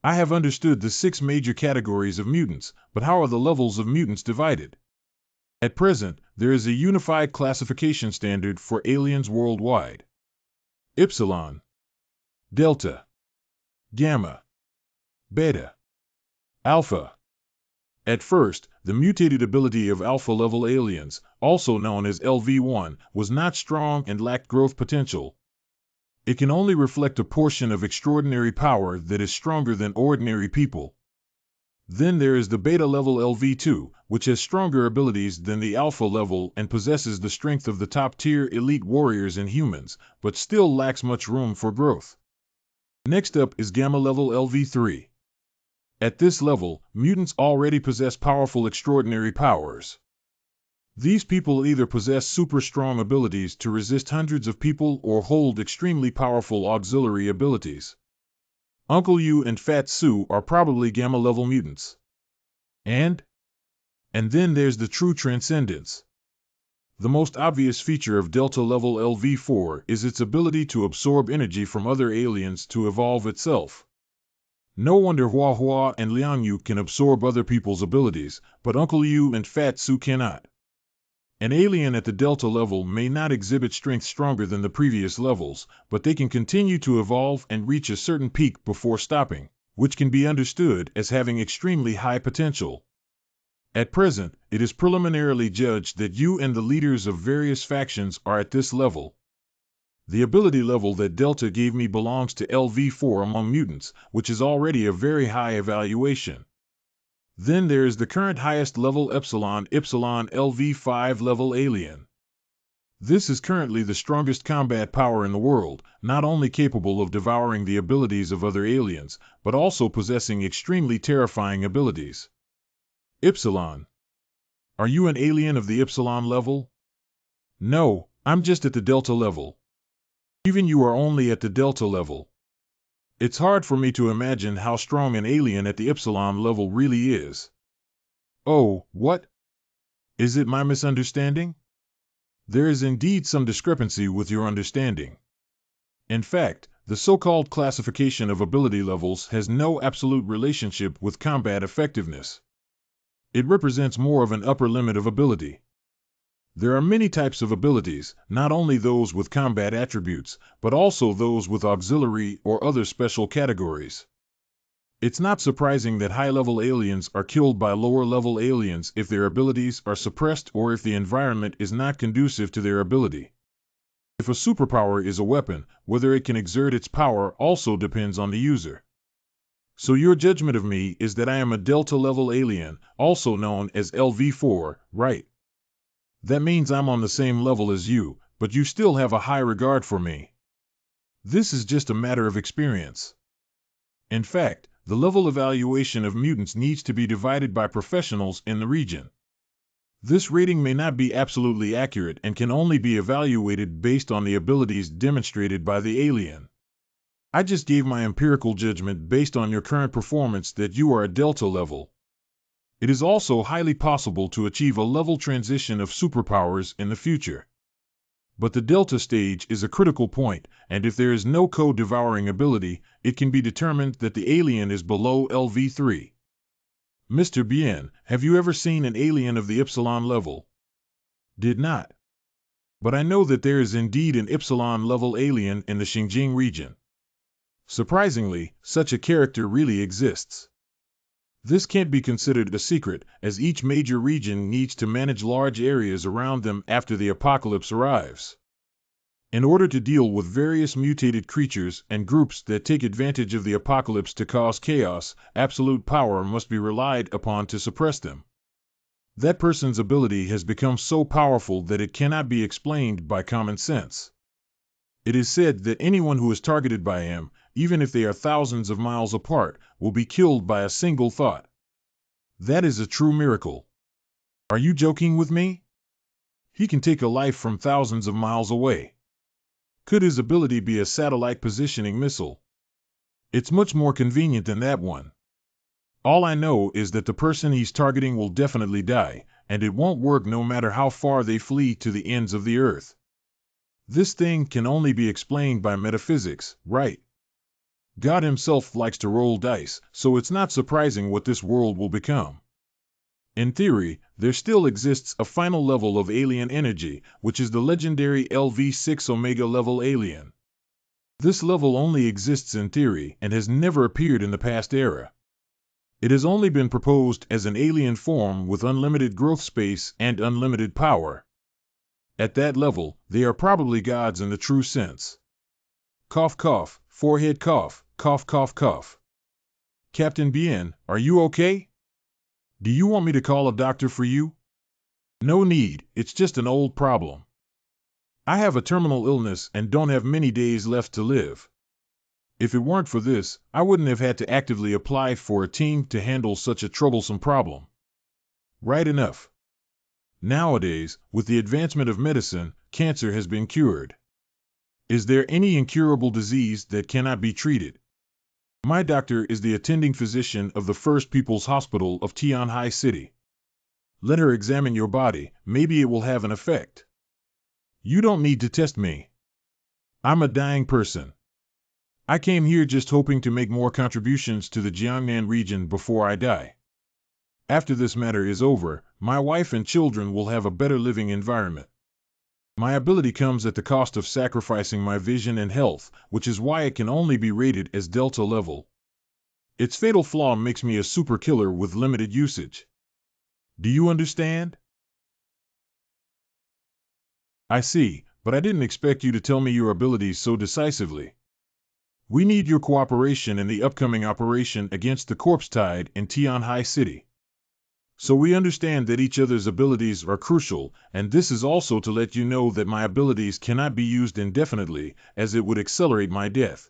I have understood the 6 major categories of mutants, but how are the levels of mutants divided? At present, there is a unified classification standard for aliens worldwide. Epsilon, Delta, Gamma, Beta, Alpha. At first, the mutated ability of alpha-level aliens, also known as LV1, was not strong and lacked growth potential. It can only reflect a portion of extraordinary power that is stronger than ordinary people. Then there is the beta-level LV2, which has stronger abilities than the alpha level and possesses the strength of the top-tier elite warriors and humans, but still lacks much room for growth. Next up is gamma-level LV3. At this level, mutants already possess powerful extraordinary powers. These people either possess super strong abilities to resist hundreds of people or hold extremely powerful auxiliary abilities. Uncle Yu and Fat Sue are probably gamma-level mutants. And then there's the true transcendence. The most obvious feature of Delta-level LV4 is its ability to absorb energy from other aliens to evolve itself. No wonder Hua Hua and Liang Yu can absorb other people's abilities, but Uncle Yu and Fat Sue cannot. An alien at the Delta level may not exhibit strength stronger than the previous levels, but they can continue to evolve and reach a certain peak before stopping, which can be understood as having extremely high potential. At present, it is preliminarily judged that you and the leaders of various factions are at this level. The ability level that Delta gave me belongs to LV4 among mutants, which is already a very high evaluation. Then there is the current highest level Epsilon LV5 level alien. This is currently the strongest combat power in the world, not only capable of devouring the abilities of other aliens, but also possessing extremely terrifying abilities. Epsilon. Are you an alien of the Epsilon level? No, I'm just at the Delta level. Even you are only at the Delta level. It's hard for me to imagine how strong an alien at the Epsilon level really is. Oh, what? Is it my misunderstanding? There is indeed some discrepancy with your understanding. In fact, the so-called classification of ability levels has no absolute relationship with combat effectiveness. It represents more of an upper limit of ability. There are many types of abilities, not only those with combat attributes, but also those with auxiliary or other special categories. It's not surprising that high-level aliens are killed by lower-level aliens if their abilities are suppressed or if the environment is not conducive to their ability. If a superpower is a weapon, whether it can exert its power also depends on the user. So your judgment of me is that I am a Delta-level alien, also known as LV4, right? That means I'm on the same level as you, but you still have a high regard for me. This is just a matter of experience. In fact, the level evaluation of mutants needs to be divided by professionals in the region. This rating may not be absolutely accurate and can only be evaluated based on the abilities demonstrated by the alien. I just gave my empirical judgment based on your current performance that you are a Delta level. It is also highly possible to achieve a level transition of superpowers in the future. But the Delta stage is a critical point, and if there is no co-devouring ability, it can be determined that the alien is below LV3. Mr. Bien, have you ever seen an alien of the Epsilon level? Did not. But I know that there is indeed an Epsilon level alien in the Xinjiang region. Surprisingly, such a character really exists. This can't be considered a secret, as each major region needs to manage large areas around them after the apocalypse arrives. In order to deal with various mutated creatures and groups that take advantage of the apocalypse to cause chaos, absolute power must be relied upon to suppress them. That person's ability has become so powerful that it cannot be explained by common sense. It is said that anyone who is targeted by him, even if they are thousands of miles apart, will be killed by a single thought. That is a true miracle. Are you joking with me? He can take a life from thousands of miles away. Could his ability be a satellite positioning missile? It's much more convenient than that one. All I know is that the person he's targeting will definitely die, and it won't work no matter how far they flee to the ends of the earth. This thing can only be explained by metaphysics, right? God himself likes to roll dice, so it's not surprising what this world will become. In theory, there still exists a final level of alien energy, which is the legendary LV6 Omega level alien. This level only exists in theory and has never appeared in the past era. It has only been proposed as an alien form with unlimited growth space and unlimited power. At that level, they are probably gods in the true sense. Cough cough, forehead cough, cough cough cough. Captain Bien, are you okay? Do you want me to call a doctor for you? No need, it's just an old problem. I have a terminal illness and don't have many days left to live. If it weren't for this, I wouldn't have had to actively apply for a team to handle such a troublesome problem. Right enough. Nowadays, with the advancement of medicine, cancer has been cured. Is there any incurable disease that cannot be treated? My doctor is the attending physician of the First People's Hospital of Tianhai City. Let her examine your body, maybe it will have an effect. You don't need to test me. I'm a dying person. I came here just hoping to make more contributions to the Jiangnan region before I die. After this matter is over, my wife and children will have a better living environment. My ability comes at the cost of sacrificing my vision and health, which is why it can only be rated as Delta level. Its fatal flaw makes me a super killer with limited usage. Do you understand? I see, but I didn't expect you to tell me your abilities so decisively. We need your cooperation in the upcoming operation against the corpse tide in Tianhai City. So we understand that each other's abilities are crucial, and this is also to let you know that my abilities cannot be used indefinitely, as it would accelerate my death.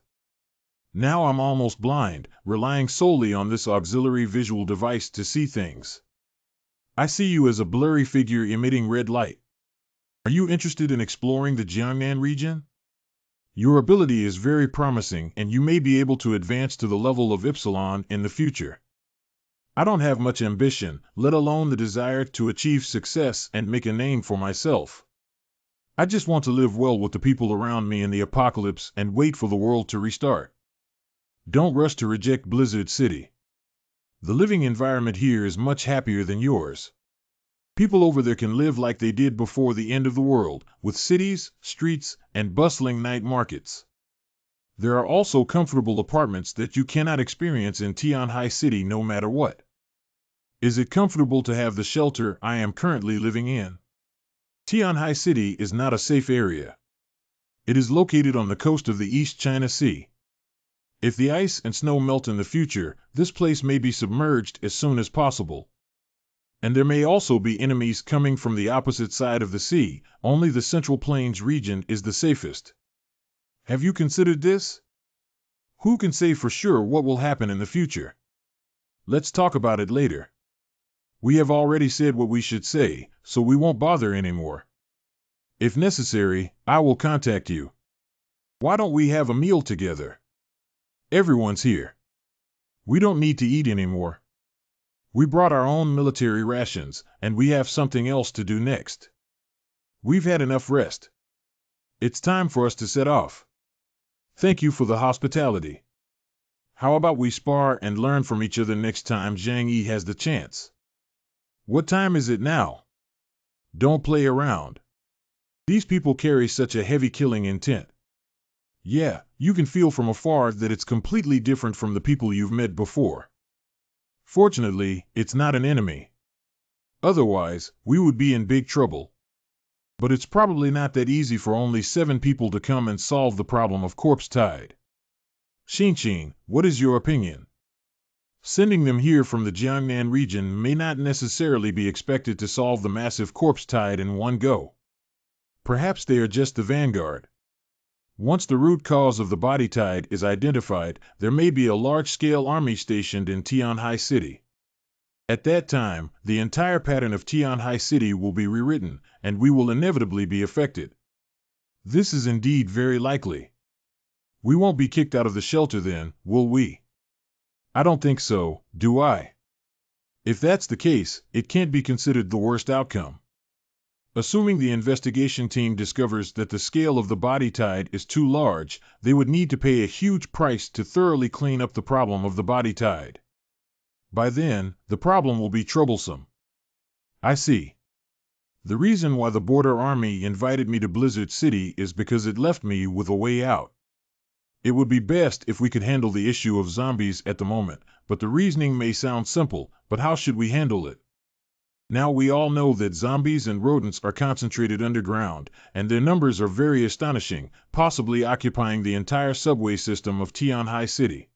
Now I'm almost blind, relying solely on this auxiliary visual device to see things. I see you as a blurry figure emitting red light. Are you interested in exploring the Jiangnan region? Your ability is very promising, and you may be able to advance to the level of Epsilon in the future. I don't have much ambition, let alone the desire to achieve success and make a name for myself. I just want to live well with the people around me in the apocalypse and wait for the world to restart. Don't rush to reject Blizzard City. The living environment here is much happier than yours. People over there can live like they did before the end of the world, with cities, streets, and bustling night markets. There are also comfortable apartments that you cannot experience in Tianhai City no matter what. Is it comfortable to have the shelter I am currently living in? Tianhai City is not a safe area. It is located on the coast of the East China Sea. If the ice and snow melt in the future, this place may be submerged as soon as possible. And there may also be enemies coming from the opposite side of the sea. Only the Central Plains region is the safest. Have you considered this? Who can say for sure what will happen in the future? Let's talk about it later. We have already said what we should say, so we won't bother anymore. If necessary, I will contact you. Why don't we have a meal together? Everyone's here. We don't need to eat anymore. We brought our own military rations, and we have something else to do next. We've had enough rest. It's time for us to set off. Thank you for the hospitality. How about we spar and learn from each other next time Zhang Yi has the chance? What time is it now? Don't play around. These people carry such a heavy killing intent. Yeah, you can feel from afar that it's completely different from the people you've met before. Fortunately, it's not an enemy. Otherwise, we would be in big trouble. But it's probably not that easy for only 7 people to come and solve the problem of corpse tide. Xinqing, what is your opinion? Sending them here from the Jiangnan region may not necessarily be expected to solve the massive corpse tide in one go. Perhaps they are just the vanguard. Once the root cause of the body tide is identified, there may be a large-scale army stationed in Tianhai City. At that time, the entire pattern of Tianhai City will be rewritten, and we will inevitably be affected. This is indeed very likely. We won't be kicked out of the shelter then, will we? I don't think so, do I? If that's the case, it can't be considered the worst outcome. Assuming the investigation team discovers that the scale of the body tide is too large, they would need to pay a huge price to thoroughly clean up the problem of the body tide. By then, the problem will be troublesome. I see. The reason why the Border Army invited me to Blizzard City is because it left me with a way out. It would be best if we could handle the issue of zombies at the moment, but the reasoning may sound simple, but how should we handle it? Now we all know that zombies and rodents are concentrated underground, and their numbers are very astonishing, possibly occupying the entire subway system of Tianhai City.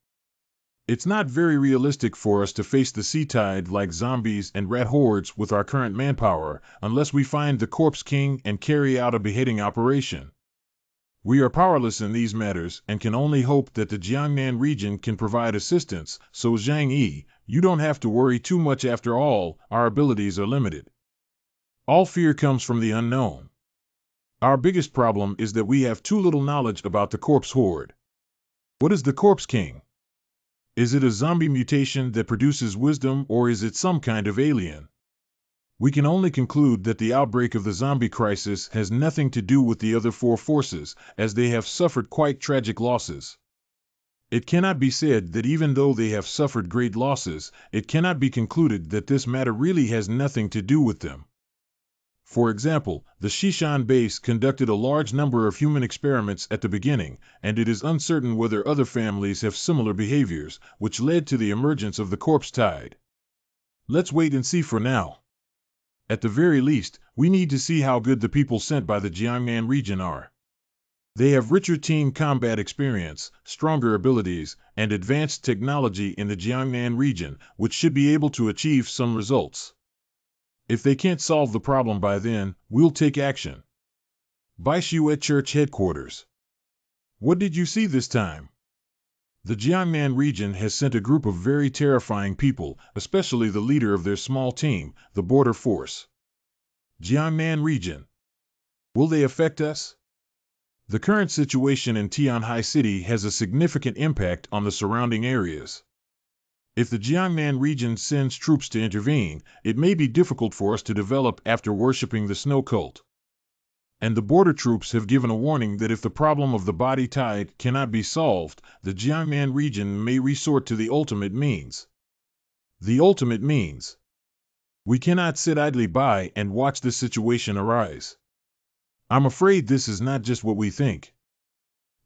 It's not very realistic for us to face the sea tide like zombies and rat hordes with our current manpower, unless we find the Corpse King and carry out a beheading operation. We are powerless in these matters and can only hope that the Jiangnan region can provide assistance, so Zhang Yi, you don't have to worry too much after all, our abilities are limited. All fear comes from the unknown. Our biggest problem is that we have too little knowledge about the Corpse Horde. What is the Corpse King? Is it a zombie mutation that produces wisdom, or is it some kind of alien? We can only conclude that the outbreak of the zombie crisis has nothing to do with the other 4 forces, as they have suffered quite tragic losses. It cannot be said that even though they have suffered great losses, it cannot be concluded that this matter really has nothing to do with them. For example, the Shishan base conducted a large number of human experiments at the beginning, and it is uncertain whether other families have similar behaviors, which led to the emergence of the corpse tide. Let's wait and see for now. At the very least, we need to see how good the people sent by the Jiangnan region are. They have richer team combat experience, stronger abilities, and advanced technology in the Jiangnan region, which should be able to achieve some results. If they can't solve the problem by then, we'll take action. Baishu at Church Headquarters. What did you see this time? The Jiangnan region has sent a group of very terrifying people, especially the leader of their small team, the border force. Jiangnan region. Will they affect us? The current situation in Tianhai City has a significant impact on the surrounding areas. If the Jiangnan region sends troops to intervene, it may be difficult for us to develop after worshipping the snow cult. And the border troops have given a warning that if the problem of the body tide cannot be solved, the Jiangnan region may resort to the ultimate means. The ultimate means. We cannot sit idly by and watch this situation arise. I'm afraid this is not just what we think.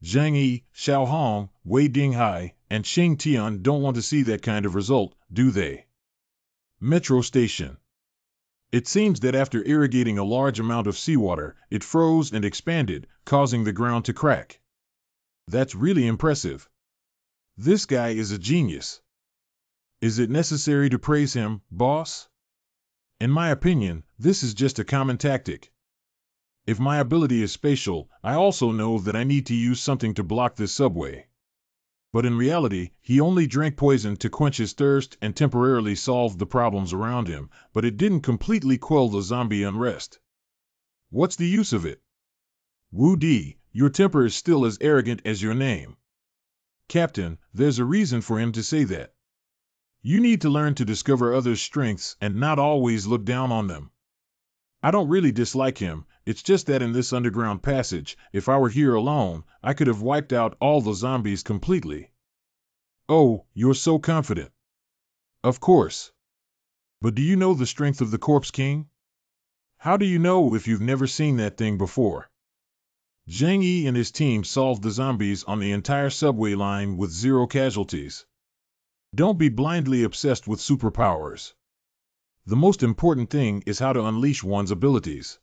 Zhang Yi, Xiao Hong, Wei Dinghai, and Xing Tian don't want to see that kind of result, do they? Metro Station. It seems that after irrigating a large amount of seawater, it froze and expanded, causing the ground to crack. That's really impressive. This guy is a genius. Is it necessary to praise him, boss? In my opinion, this is just a common tactic. If my ability is spatial, I also know that I need to use something to block this subway. But in reality, he only drank poison to quench his thirst and temporarily solved the problems around him, but it didn't completely quell the zombie unrest. What's the use of it? Wu Di, your temper is still as arrogant as your name. Captain, there's a reason for him to say that. You need to learn to discover others' strengths and not always look down on them. I don't really dislike him, it's just that in this underground passage, if I were here alone, I could have wiped out all the zombies completely. Oh, you're so confident. Of course. But do you know the strength of the Corpse King? How do you know if you've never seen that thing before? Zhang Yi and his team solved the zombies on the entire subway line with 0 casualties. Don't be blindly obsessed with superpowers. The most important thing is how to unleash one's abilities.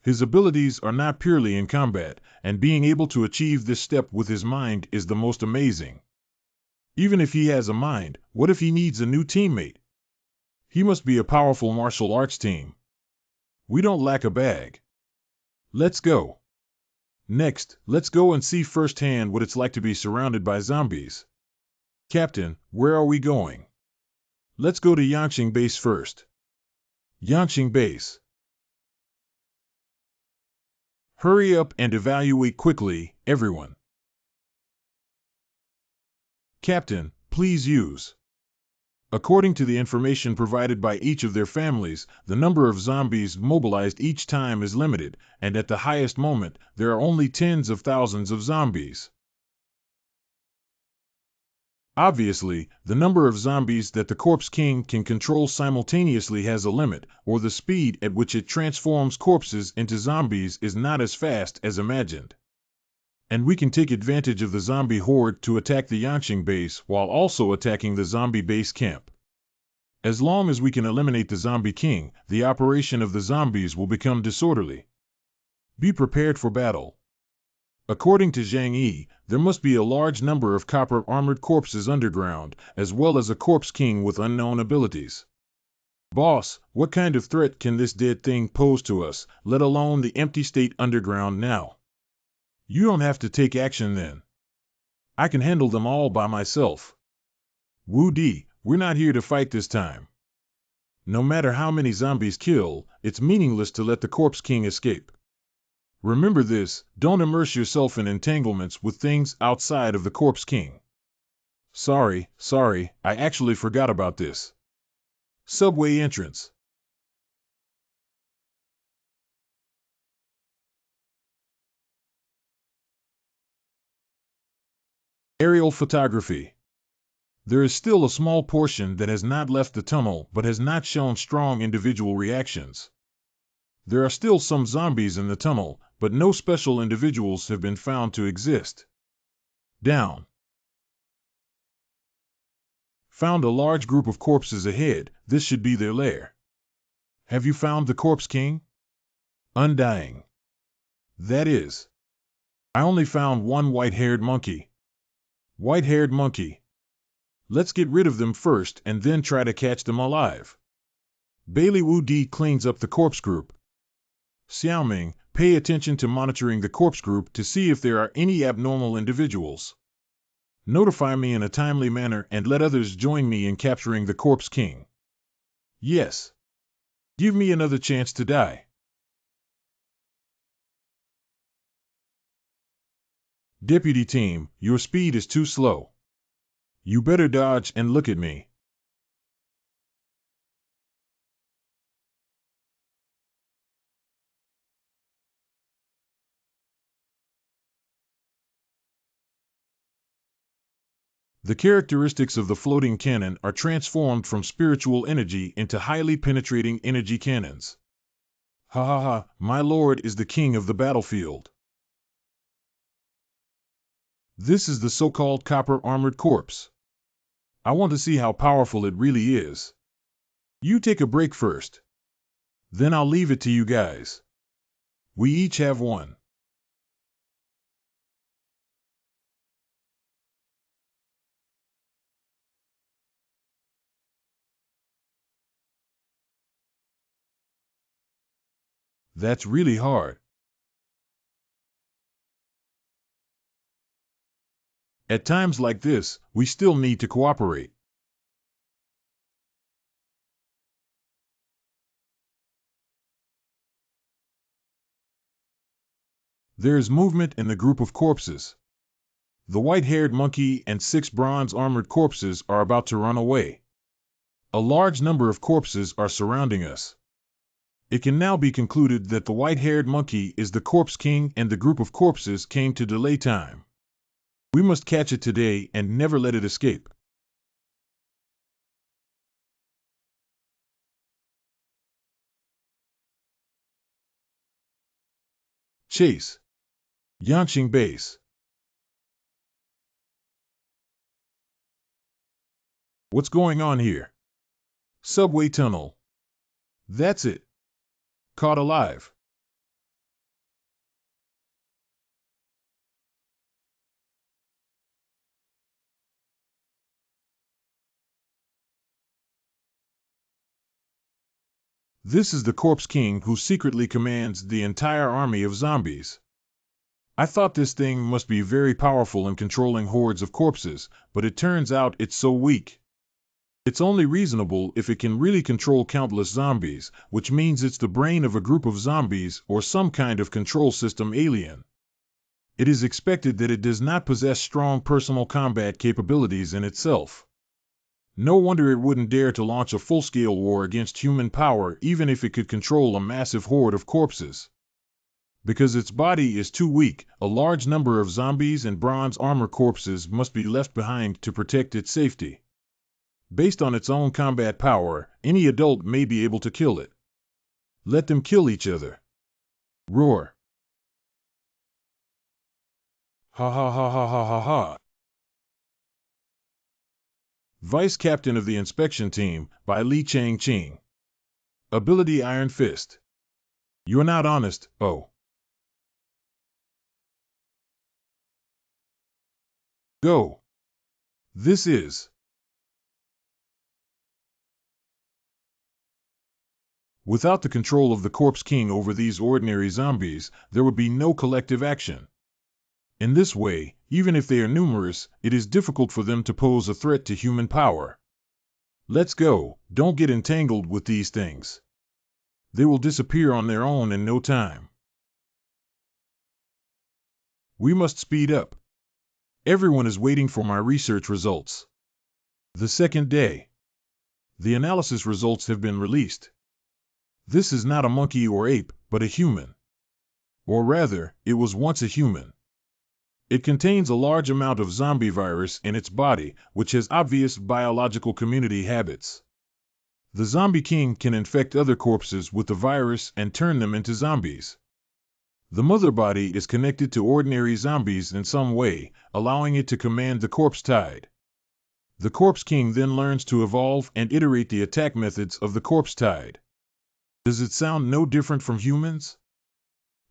His abilities are not purely in combat, and being able to achieve this step with his mind is the most amazing. Even if he has a mind, what if he needs a new teammate? He must be a powerful martial arts team. We don't lack a bag. Let's go. Next, let's go and see firsthand what it's like to be surrounded by zombies. Captain, where are we going? Let's go to Yangqing Base first. Yangqing Base. Hurry up and evaluate quickly, everyone. Captain, please use. According to the information provided by each of their families, the number of zombies mobilized each time is limited, and at the highest moment, there are only tens of thousands of zombies. Obviously, the number of zombies that the Corpse King can control simultaneously has a limit, or the speed at which it transforms corpses into zombies is not as fast as imagined. And we can take advantage of the zombie horde to attack the Yangqing base while also attacking the zombie base camp. As long as we can eliminate the zombie king, the operation of the zombies will become disorderly. Be prepared for battle. According to Zhang Yi, there must be a large number of copper-armored corpses underground, as well as a corpse king with unknown abilities. Boss, what kind of threat can this dead thing pose to us, let alone the empty state underground now? You don't have to take action then. I can handle them all by myself. Wu Di, we're not here to fight this time. No matter how many zombies kill, it's meaningless to let the Corpse King escape. Remember this, don't immerse yourself in entanglements with things outside of the Corpse King. Sorry, I actually forgot about this. Subway entrance. Aerial photography. There is still a small portion that has not left the tunnel but has not shown strong individual reactions. There are still some zombies in the tunnel, but no special individuals have been found to exist. Down. Found a large group of corpses ahead, this should be their lair. Have you found the Corpse King? Undying. That is. I only found one white-haired monkey. White-haired monkey. Let's get rid of them first and then try to catch them alive. Bailey Wu Di cleans up the corpse group. Xiaoming, pay attention to monitoring the corpse group to see if there are any abnormal individuals. Notify me in a timely manner and let others join me in capturing the Corpse King. Yes. Give me another chance to die. Deputy team, your speed is too slow. You better dodge and look at me. The characteristics of the floating cannon are transformed from spiritual energy into highly penetrating energy cannons. Ha ha ha, my lord is the king of the battlefield. This is the so-called copper-armored corpse. I want to see how powerful it really is. You take a break first. Then I'll leave it to you guys. We each have one. That's really hard. At times like this, we still need to cooperate. There is movement in the group of corpses. The white-haired monkey and 6 bronze-armored corpses are about to run away. A large number of corpses are surrounding us. It can now be concluded that the white-haired monkey is the Corpse King and the group of corpses came to delay time. We must catch it today and never let it escape. Chase. Yanqing Base. What's going on here? Subway tunnel. That's it. Caught alive. This is the Corpse King who secretly commands the entire army of zombies. I thought this thing must be very powerful in controlling hordes of corpses, but it turns out it's so weak. It's only reasonable if it can really control countless zombies, which means it's the brain of a group of zombies or some kind of control system alien. It is expected that it does not possess strong personal combat capabilities in itself. No wonder it wouldn't dare to launch a full-scale war against human power even if it could control a massive horde of corpses. Because its body is too weak, a large number of zombies and bronze armor corpses must be left behind to protect its safety. Based on its own combat power, any adult may be able to kill it. Let them kill each other. Roar. Ha ha ha ha ha ha ha. Vice Captain of the Inspection Team, by Li Changqing. Ability Iron Fist. You're not honest, oh. Go. This is. Without the control of the Corpse King over these ordinary zombies, there would be no collective action. In this way, even if they are numerous, it is difficult for them to pose a threat to human power. Let's go, don't get entangled with these things. They will disappear on their own in no time. We must speed up. Everyone is waiting for my research results. The second day. The analysis results have been released. This is not a monkey or ape, but a human. Or rather, it was once a human. It contains a large amount of zombie virus in its body, which has obvious biological community habits. The zombie king can infect other corpses with the virus and turn them into zombies. The mother body is connected to ordinary zombies in some way, allowing it to command the corpse tide. The Corpse King then learns to evolve and iterate the attack methods of the corpse tide. Does it sound no different from humans?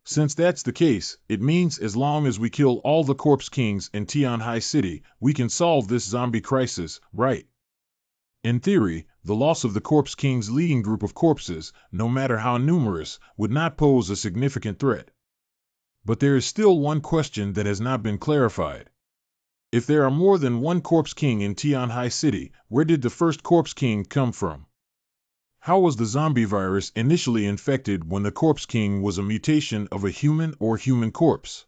Since that's the case, it means as long as we kill all the corpse kings in Tian High City, we can solve this zombie crisis, right? In theory, the loss of the corpse king's leading group of corpses, no matter how numerous, would not pose a significant threat. But there is still one question that has not been clarified. If there are more than one corpse king in Tian High City, where did the first corpse king come from? How was the zombie virus initially infected when the corpse king was a mutation of a human or human corpse?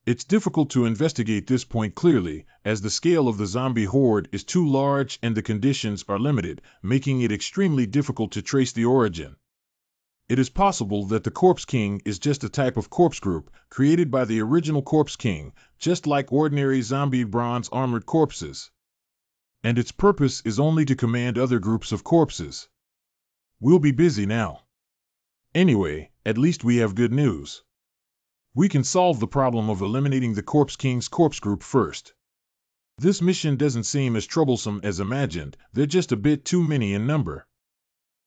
It's difficult to investigate this point clearly, as the scale of the zombie horde is too large and the conditions are limited, making it extremely difficult to trace the origin. It is possible that the Corpse King is just a type of corpse group created by the original Corpse King, just like ordinary zombie bronze armored corpses. And its purpose is only to command other groups of corpses. We'll be busy now. Anyway, at least we have good news. We can solve the problem of eliminating the Corpse King's corpse group first. This mission doesn't seem as troublesome as imagined, they're just a bit too many in number.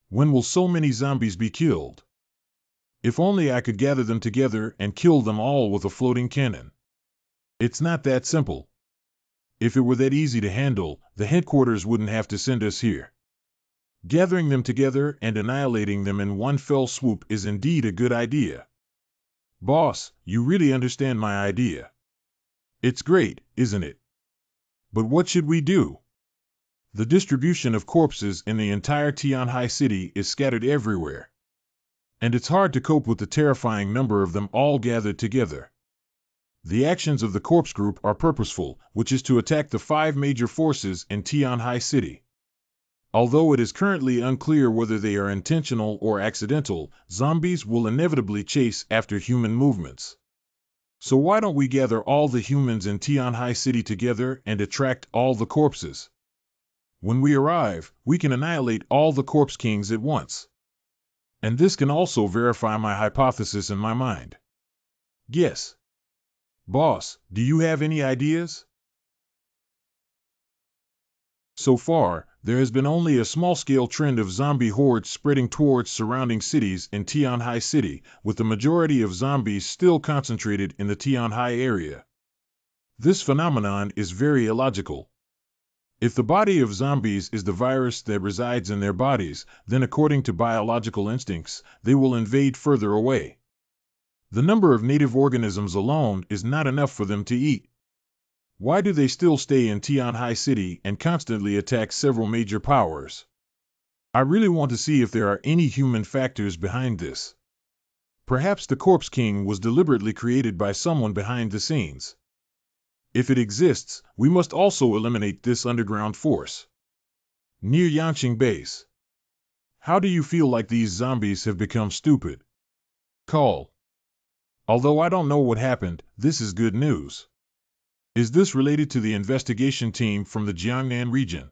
When will so many zombies be killed? If only I could gather them together and kill them all with a floating cannon. It's not that simple. If it were that easy to handle, the headquarters wouldn't have to send us here. Gathering them together and annihilating them in one fell swoop is indeed a good idea. Boss, you really understand my idea. It's great, isn't it? But what should we do? The distribution of corpses in the entire Tian High City is scattered everywhere. And it's hard to cope with the terrifying number of them all gathered together. The actions of the corpse group are purposeful, which is to attack the 5 major forces in Tian High City. Although it is currently unclear whether they are intentional or accidental, zombies will inevitably chase after human movements. So why don't we gather all the humans in Tian High City together and attract all the corpses? When we arrive, we can annihilate all the corpse kings at once. And this can also verify my hypothesis in my mind. Yes. Boss, do you have any ideas? So far, there has been only a small-scale trend of zombie hordes spreading towards surrounding cities in Tian High City, with the majority of zombies still concentrated in the Tian High area. This phenomenon is very illogical. If the body of zombies is the virus that resides in their bodies, then according to biological instincts, they will invade further away. The number of native organisms alone is not enough for them to eat. Why do they still stay in Tian High City and constantly attack several major powers? I really want to see if there are any human factors behind this. Perhaps the Corpse King was deliberately created by someone behind the scenes. If it exists, we must also eliminate this underground force. Near Yangqing Base. How do you feel like these zombies have become stupid? Call. Although I don't know what happened, this is good news. Is this related to the investigation team from the Jiangnan region?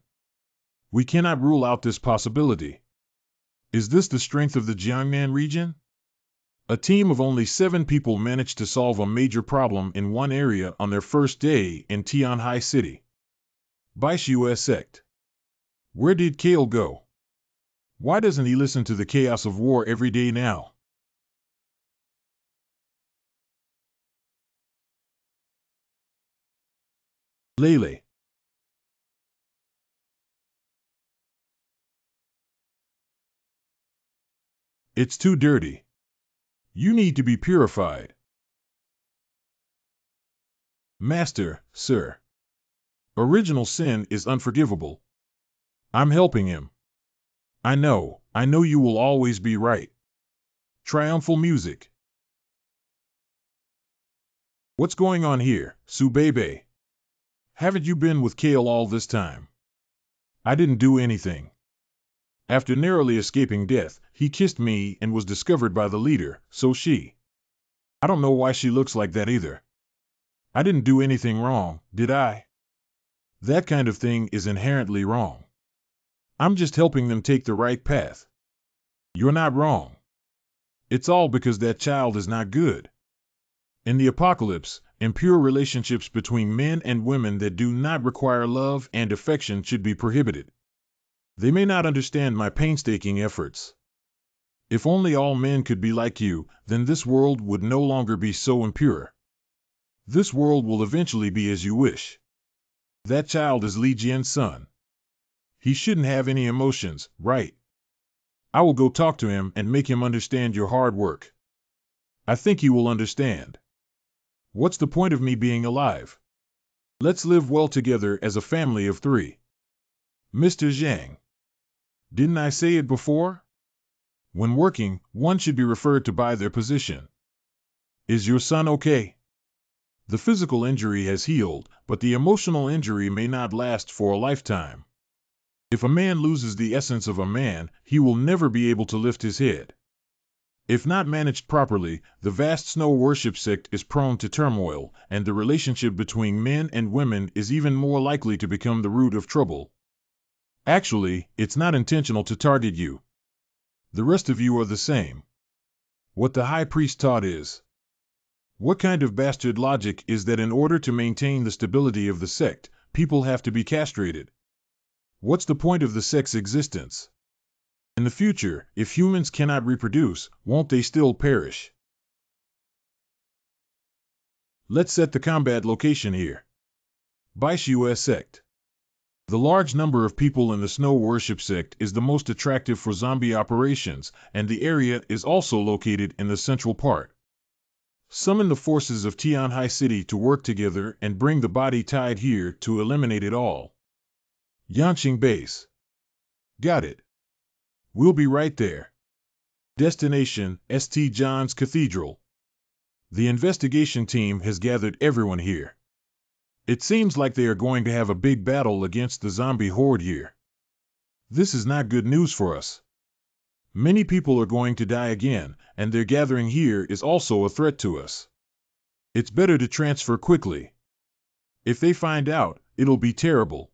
We cannot rule out this possibility. Is this the strength of the Jiangnan region? A team of only 7 people managed to solve a major problem in one area on their first day in Tian High City. Baishu sect. Where did Kale go? Why doesn't he listen to the chaos of war every day now? Lele. It's too dirty. You need to be purified. Master, sir. Original sin is unforgivable. I'm helping him. I know you will always be right. Triumphal music. What's going on here, Subebe? Haven't you been with Kale all this time? I didn't do anything. After narrowly escaping death, he kissed me and was discovered by the leader, so she. I don't know why she looks like that either. I didn't do anything wrong, did I? That kind of thing is inherently wrong. I'm just helping them take the right path. You're not wrong. It's all because that child is not good. In the apocalypse, impure relationships between men and women that do not require love and affection should be prohibited. They may not understand my painstaking efforts. If only all men could be like you, then this world would no longer be so impure. This world will eventually be as you wish. That child is Li Jian's son. He shouldn't have any emotions, right? I will go talk to him and make him understand your hard work. I think he will understand. What's the point of me being alive? Let's live well together as a family of 3. Mr. Zhang. Didn't I say it before? When working, one should be referred to by their position. Is your son okay? The physical injury has healed, but the emotional injury may not last for a lifetime. If a man loses the essence of a man, he will never be able to lift his head. If not managed properly, the vast snow worship sect is prone to turmoil, and the relationship between men and women is even more likely to become the root of trouble. Actually, it's not intentional to target you. The rest of you are the same. What the high priest taught is, what kind of bastard logic is that in order to maintain the stability of the sect, people have to be castrated? What's the point of the sect's existence? In the future, if humans cannot reproduce, won't they still perish? Let's set the combat location here. Baishu sect. The large number of people in the snow worship sect is the most attractive for zombie operations, and the area is also located in the central part. Summon the forces of Tianhai City to work together and bring the body tied here to eliminate it all. Yanqing Base. Got it. We'll be right there. Destination, St. John's Cathedral. The investigation team has gathered everyone here. It seems like they are going to have a big battle against the zombie horde here. This is not good news for us. Many people are going to die again, and their gathering here is also a threat to us. It's better to transfer quickly. If they find out, it'll be terrible.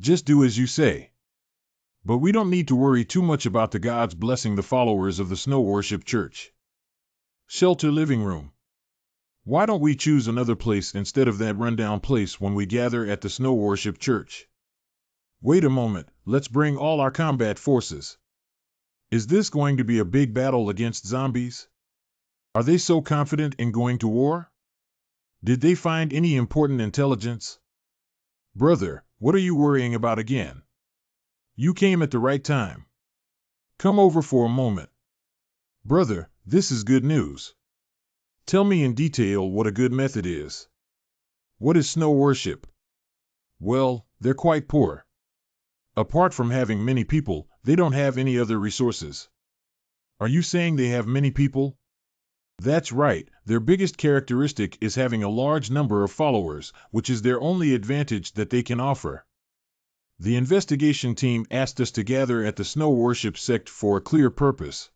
Just do as you say. But we don't need to worry too much about the gods blessing the followers of the Snow Worship Church. Shelter living room. Why don't we choose another place instead of that rundown place when we gather at the Snow Worship Church? Wait a moment, let's bring all our combat forces. Is this going to be a big battle against zombies? Are they so confident in going to war? Did they find any important intelligence? Brother, what are you worrying about again? You came at the right time. Come over for a moment. Brother, this is good news. Tell me in detail what a good method is. What is snow worship? Well, they're quite poor. Apart from having many people, they don't have any other resources. Are you saying they have many people? That's right, their biggest characteristic is having a large number of followers, which is their only advantage that they can offer. The investigation team asked us to gather at the Snow Worship Sect for a clear purpose.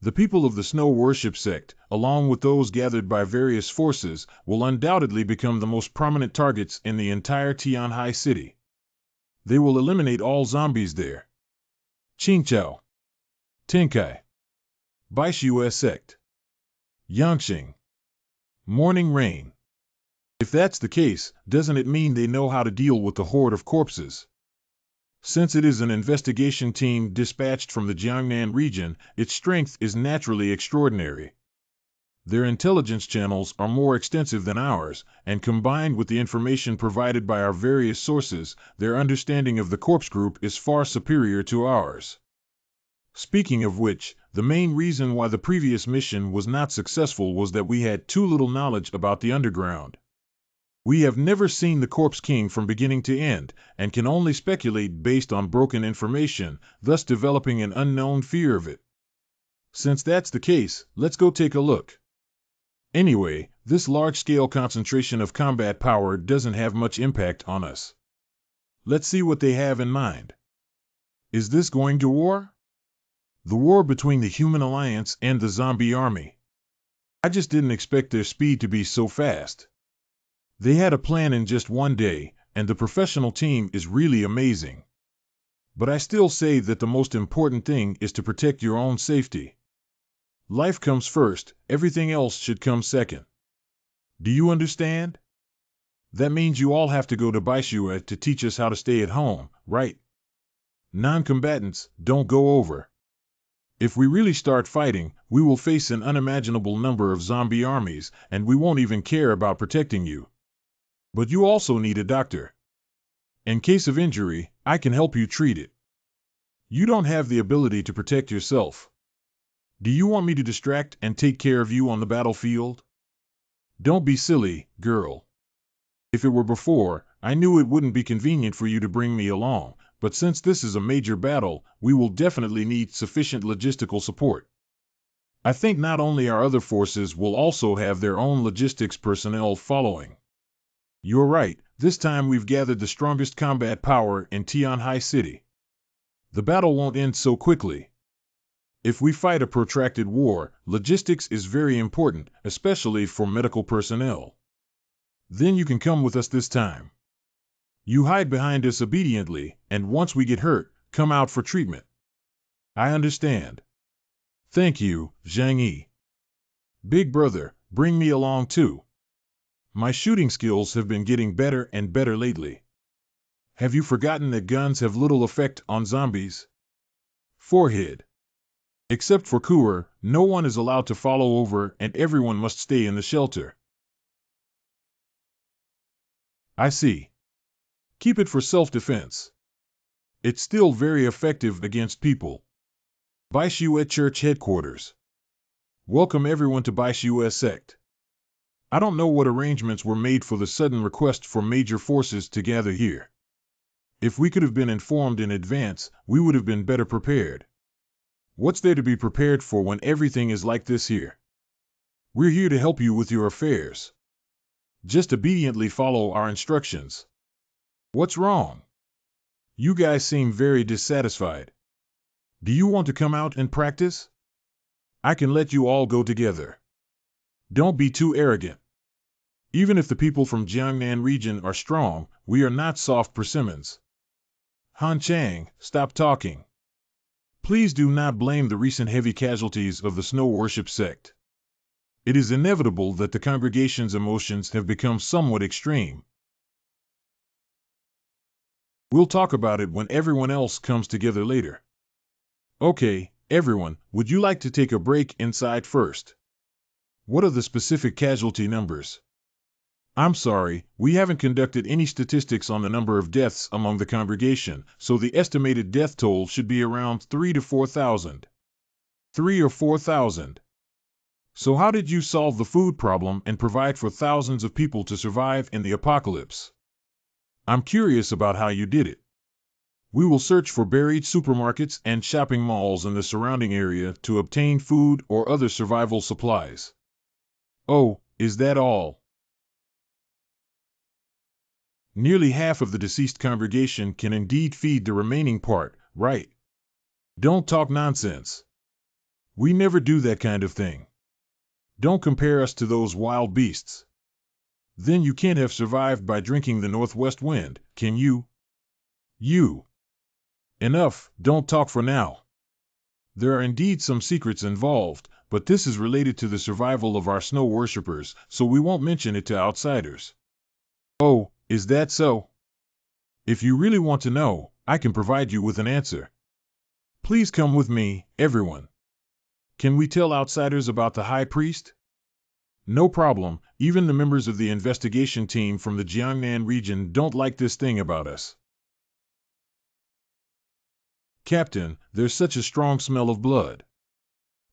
The people of the Snow Worship Sect, along with those gathered by various forces, will undoubtedly become the most prominent targets in the entire Tianhai City. They will eliminate all zombies there. Qingqiao. Tenkai. Baishu sect. Yangqing. Morning rain. If that's the case, doesn't it mean they know how to deal with the horde of corpses? Since it is an investigation team dispatched from the Jiangnan region, its strength is naturally extraordinary. Their intelligence channels are more extensive than ours, and combined with the information provided by our various sources, their understanding of the corpse group is far superior to ours. Speaking of which, the main reason why the previous mission was not successful was that we had too little knowledge about the underground. We have never seen the Corpse King from beginning to end, and can only speculate based on broken information, thus developing an unknown fear of it. Since that's the case, let's go take a look. Anyway, this large-scale concentration of combat power doesn't have much impact on us. Let's see what they have in mind. Is this going to war? The war between the Human Alliance and the Zombie Army. I just didn't expect their speed to be so fast. They had a plan in just one day, and the professional team is really amazing. But I still say that the most important thing is to protect your own safety. Life comes first, everything else should come second. Do you understand? That means you all have to go to Baishu to teach us how to stay at home, right? Non-combatants, don't go over. If we really start fighting, we will face an unimaginable number of zombie armies, and we won't even care about protecting you. But you also need a doctor. In case of injury, I can help you treat it. You don't have the ability to protect yourself. Do you want me to distract and take care of you on the battlefield? Don't be silly, girl. If it were before, I knew it wouldn't be convenient for you to bring me along, but since this is a major battle, we will definitely need sufficient logistical support. I think not only our other forces will also have their own logistics personnel following. You're right, this time we've gathered the strongest combat power in Tianhai City. The battle won't end so quickly. If we fight a protracted war, logistics is very important, especially for medical personnel. Then you can come with us this time. You hide behind us obediently, and once we get hurt, come out for treatment. I understand. Thank you, Zhang Yi. Big brother, bring me along too. My shooting skills have been getting better and better lately. Have you forgotten that guns have little effect on zombies? Forehead. Except for Kuer, no one is allowed to follow over and everyone must stay in the shelter. I see. Keep it for self-defense. It's still very effective against people. Baishue Church Headquarters. Welcome everyone to Baishue Sect. I don't know what arrangements were made for the sudden request for major forces to gather here. If we could have been informed in advance, we would have been better prepared. What's there to be prepared for when everything is like this here? We're here to help you with your affairs. Just obediently follow our instructions. What's wrong? You guys seem very dissatisfied. Do you want to come out and practice? I can let you all go together. Don't be too arrogant. Even if the people from Jiangnan region are strong, we are not soft persimmons. Han Chang, stop talking. Please do not blame the recent heavy casualties of the Snow Worship sect. It is inevitable that the congregation's emotions have become somewhat extreme. We'll talk about it when everyone else comes together later. Okay, everyone, would you like to take a break inside first? What are the specific casualty numbers? I'm sorry, we haven't conducted any statistics on the number of deaths among the congregation, so the estimated death toll should be around 3 to 4,000. 3 or 4,000. So how did you solve the food problem and provide for thousands of people to survive in the apocalypse? I'm curious about how you did it. We will search for buried supermarkets and shopping malls in the surrounding area to obtain food or other survival supplies. Oh, is that all? Nearly half of the deceased congregation can indeed feed the remaining part, right? Don't talk nonsense. We never do that kind of thing. Don't compare us to those wild beasts. Then you can't have survived by drinking the northwest wind, can you? You. Enough, don't talk for now. There are indeed some secrets involved, but this is related to the survival of our snow worshippers, so we won't mention it to outsiders. Oh, is that so? If you really want to know, I can provide you with an answer. Please come with me, everyone. Can we tell outsiders about the High Priest? No problem, even the members of the investigation team from the Jiangnan region don't like this thing about us. Captain, there's such a strong smell of blood.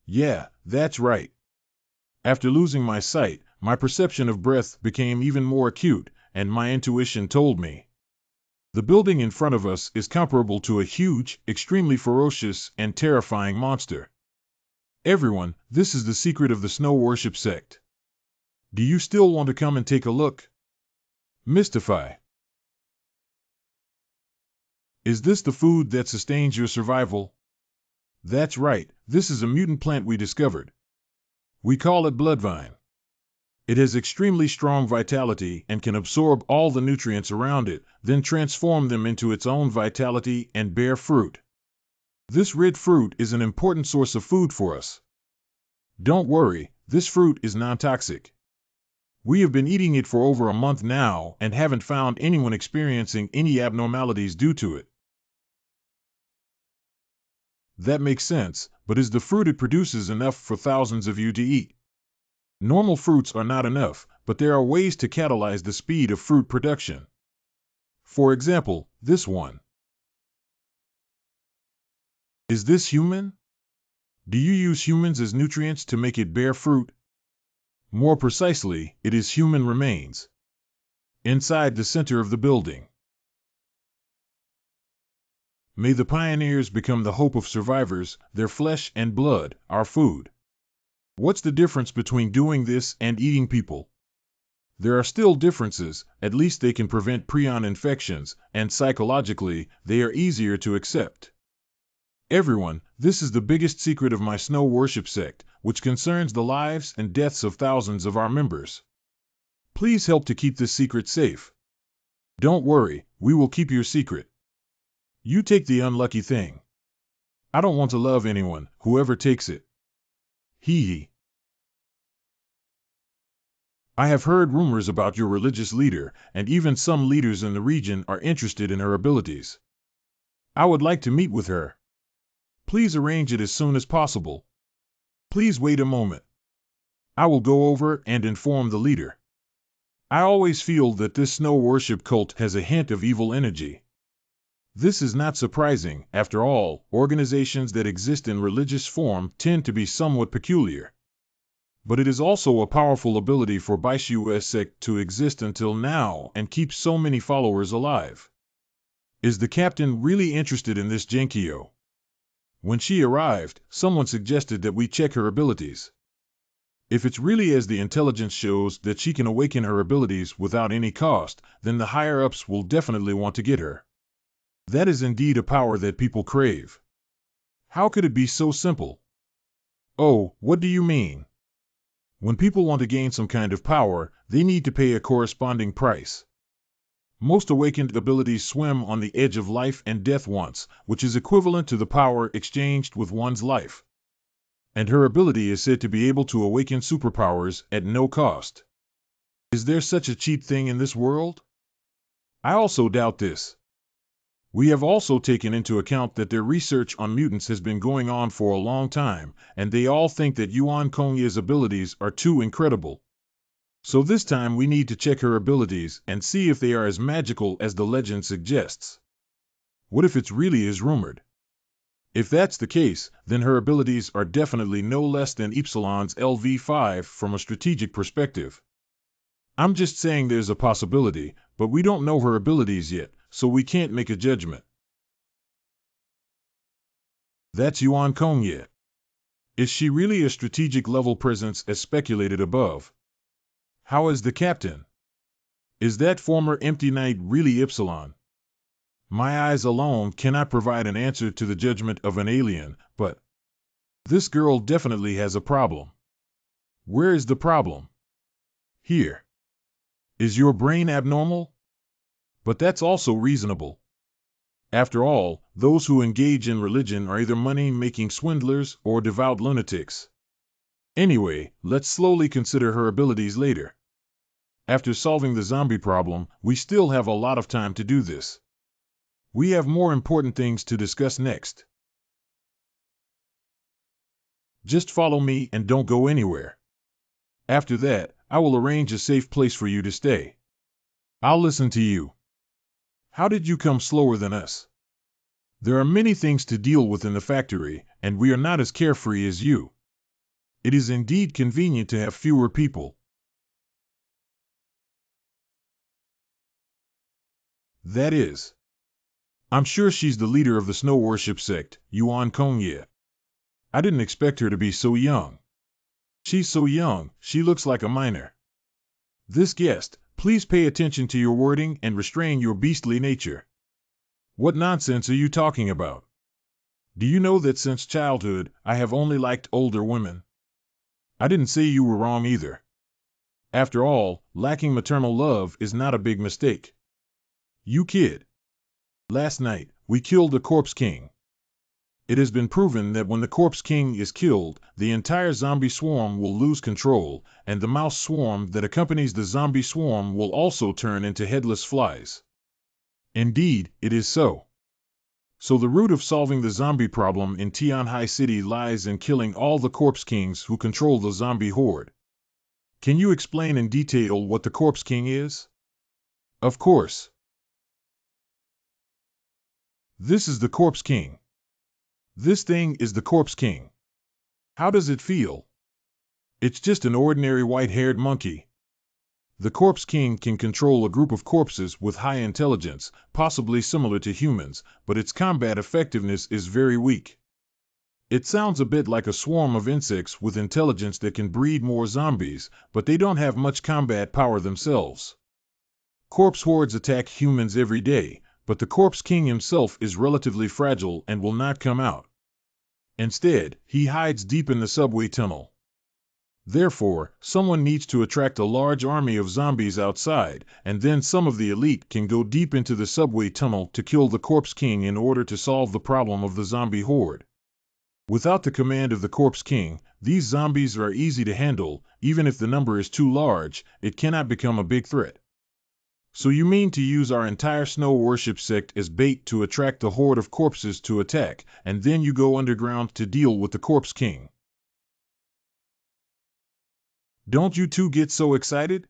Yeah, that's right. After losing my sight, my perception of breath became even more acute, and my intuition told me. The building in front of us is comparable to a huge, extremely ferocious, and terrifying monster. Everyone, this is the secret of the Snow Worship sect. Do you still want to come and take a look? Mystify. Is this the food that sustains your survival? That's right, this is a mutant plant we discovered. We call it bloodvine. It has extremely strong vitality and can absorb all the nutrients around it, then transform them into its own vitality and bear fruit. This red fruit is an important source of food for us. Don't worry, this fruit is non-toxic. We have been eating it for over a month now and haven't found anyone experiencing any abnormalities due to it. That makes sense, but is the fruit it produces enough for thousands of you to eat? Normal fruits are not enough, but there are ways to catalyze the speed of fruit production. For example, this one. Is this human? Do you use humans as nutrients to make it bear fruit? More precisely, it is human remains. Inside the center of the building. May the pioneers become the hope of survivors, their flesh and blood, our food. What's the difference between doing this and eating people? There are still differences, at least they can prevent prion infections, and psychologically, they are easier to accept. Everyone, this is the biggest secret of my snow worship sect, which concerns the lives and deaths of thousands of our members. Please help to keep this secret safe. Don't worry, we will keep your secret. You take the unlucky thing. I don't want to love anyone, whoever takes it. Hee hee. I have heard rumors about your religious leader, and even some leaders in the region are interested in her abilities. I would like to meet with her. Please arrange it as soon as possible. Please wait a moment. I will go over and inform the leader. I always feel that this snow worship cult has a hint of evil energy. This is not surprising, after all, organizations that exist in religious form tend to be somewhat peculiar. But it is also a powerful ability for Baishu's sect to exist until now and keep so many followers alive. Is the captain really interested in this Genkyo? When she arrived, someone suggested that we check her abilities. If it's really as the intelligence shows that she can awaken her abilities without any cost, then the higher-ups will definitely want to get her. That is indeed a power that people crave. How could it be so simple? Oh, what do you mean? When people want to gain some kind of power, they need to pay a corresponding price. Most awakened abilities swim on the edge of life and death once, which is equivalent to the power exchanged with one's life. And her ability is said to be able to awaken superpowers at no cost. Is there such a cheap thing in this world? I also doubt this. We have also taken into account that their research on mutants has been going on for a long time, and they all think that Yuan Kongya's abilities are too incredible. So this time we need to check her abilities and see if they are as magical as the legend suggests. What if it's really as rumored? If that's the case, then her abilities are definitely no less than Epsilon's LV5 from a strategic perspective. I'm just saying there's a possibility, but we don't know her abilities yet, so we can't make a judgment. That's Yuan Kongya. Is she really a strategic level presence as speculated above? How is the captain? Is that former Empty Knight really Epsilon? My eyes alone cannot provide an answer to the judgment of an alien, but this girl definitely has a problem. Where is the problem? Here. Is your brain abnormal? But that's also reasonable. After all, those who engage in religion are either money-making swindlers or devout lunatics. Anyway, let's slowly consider her abilities later. After solving the zombie problem, we still have a lot of time to do this. We have more important things to discuss next. Just follow me and don't go anywhere. After that, I will arrange a safe place for you to stay. I'll listen to you. How did you come slower than us? There are many things to deal with in the factory, and we are not as carefree as you. It is indeed convenient to have fewer people. That is. I'm sure she's the leader of the snow worship sect, Yuan Kongya. I didn't expect her to be so young. She's so young, she looks like a minor. This guest, please pay attention to your wording and restrain your beastly nature. What nonsense are you talking about? Do you know that since childhood, I have only liked older women? I didn't say you were wrong either. After all, lacking maternal love is not a big mistake. You kid. Last night, we killed the Corpse King. It has been proven that when the Corpse King is killed, the entire zombie swarm will lose control, and the mouse swarm that accompanies the zombie swarm will also turn into headless flies. Indeed, it is so. So the root of solving the zombie problem in Tianhai City lies in killing all the Corpse Kings who control the zombie horde. Can you explain in detail what the Corpse King is? Of course. This is the Corpse King. This thing is the Corpse King. How does it feel? It's just an ordinary white-haired monkey. The Corpse King can control a group of corpses with high intelligence, possibly similar to humans, but its combat effectiveness is very weak. It sounds a bit like a swarm of insects with intelligence that can breed more zombies, but they don't have much combat power themselves. Corpse hordes attack humans every day, but the Corpse King himself is relatively fragile and will not come out. Instead, he hides deep in the subway tunnel. Therefore, someone needs to attract a large army of zombies outside, and then some of the elite can go deep into the subway tunnel to kill the Corpse King in order to solve the problem of the zombie horde. Without the command of the Corpse King, these zombies are easy to handle. Even if the number is too large, it cannot become a big threat. So you mean to use our entire snow worship sect as bait to attract the horde of corpses to attack, and then you go underground to deal with the Corpse King? Don't you two get so excited?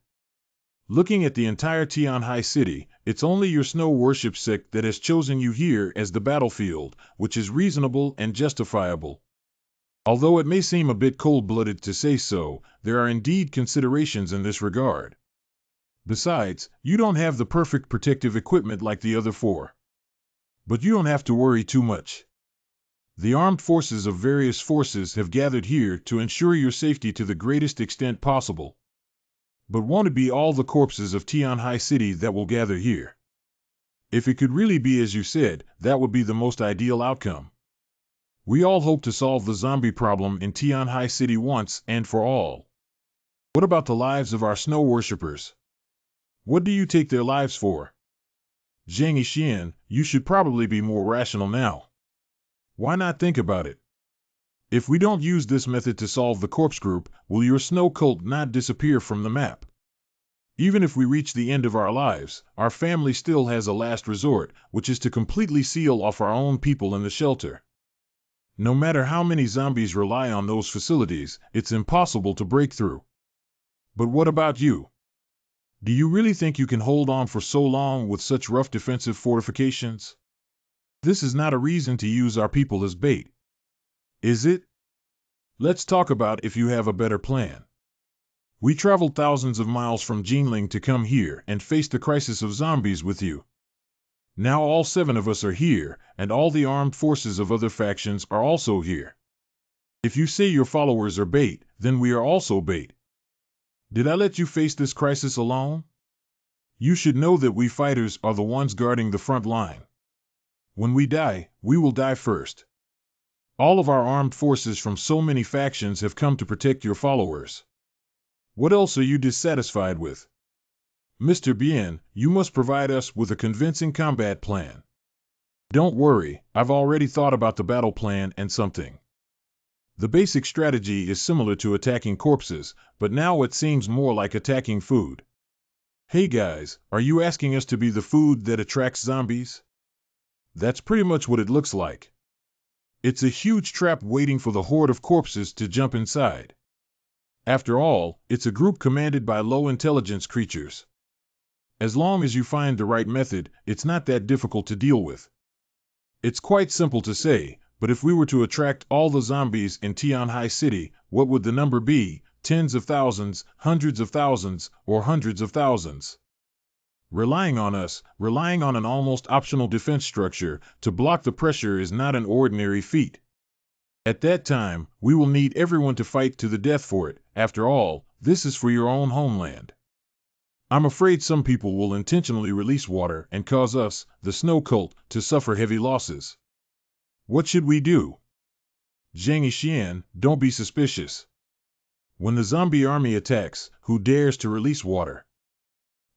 Looking at the entire Tianhai City, it's only your snow worship sect that has chosen you here as the battlefield, which is reasonable and justifiable. Although it may seem a bit cold-blooded to say so, there are indeed considerations in this regard. Besides, you don't have the perfect protective equipment like the other four. But you don't have to worry too much. The armed forces of various forces have gathered here to ensure your safety to the greatest extent possible. But won't it be all the corpses of Tianhai City that will gather here? If it could really be as you said, that would be the most ideal outcome. We all hope to solve the zombie problem in Tianhai City once and for all. What about the lives of our snow worshippers? What do you take their lives for? Zhang Yixian, you should probably be more rational now. Why not think about it? If we don't use this method to solve the corpse group, will your snow cult not disappear from the map? Even if we reach the end of our lives, our family still has a last resort, which is to completely seal off our own people in the shelter. No matter how many zombies rely on those facilities, it's impossible to break through. But what about you? Do you really think you can hold on for so long with such rough defensive fortifications? This is not a reason to use our people as bait. Is it? Let's talk about if you have a better plan. We traveled thousands of miles from Jinling to come here and face the crisis of zombies with you. Now all 7 of us are here, and all the armed forces of other factions are also here. If you say your followers are bait, then we are also bait. Did I let you face this crisis alone? You should know that we fighters are the ones guarding the front line. When we die, we will die first. All of our armed forces from so many factions have come to protect your followers. What else are you dissatisfied with? Mr. Bien, you must provide us with a convincing combat plan. Don't worry, I've already thought about the battle plan and something. The basic strategy is similar to attacking corpses, but now it seems more like attacking food. Hey guys, are you asking us to be the food that attracts zombies? That's pretty much what it looks like. It's a huge trap waiting for the horde of corpses to jump inside. After all, it's a group commanded by low-intelligence creatures. As long as you find the right method, it's not that difficult to deal with. It's quite simple to say, but if we were to attract all the zombies in Tianhai City, what would the number be? Tens of thousands, hundreds of thousands, or hundreds of thousands? Relying on an almost optional defense structure to block the pressure is not an ordinary feat. At that time, we will need everyone to fight to the death for it. After all, this is for your own homeland. I'm afraid some people will intentionally release water and cause us, the snow cult, to suffer heavy losses. What should we do? Zhang Yixian, don't be suspicious. When the zombie army attacks, who dares to release water?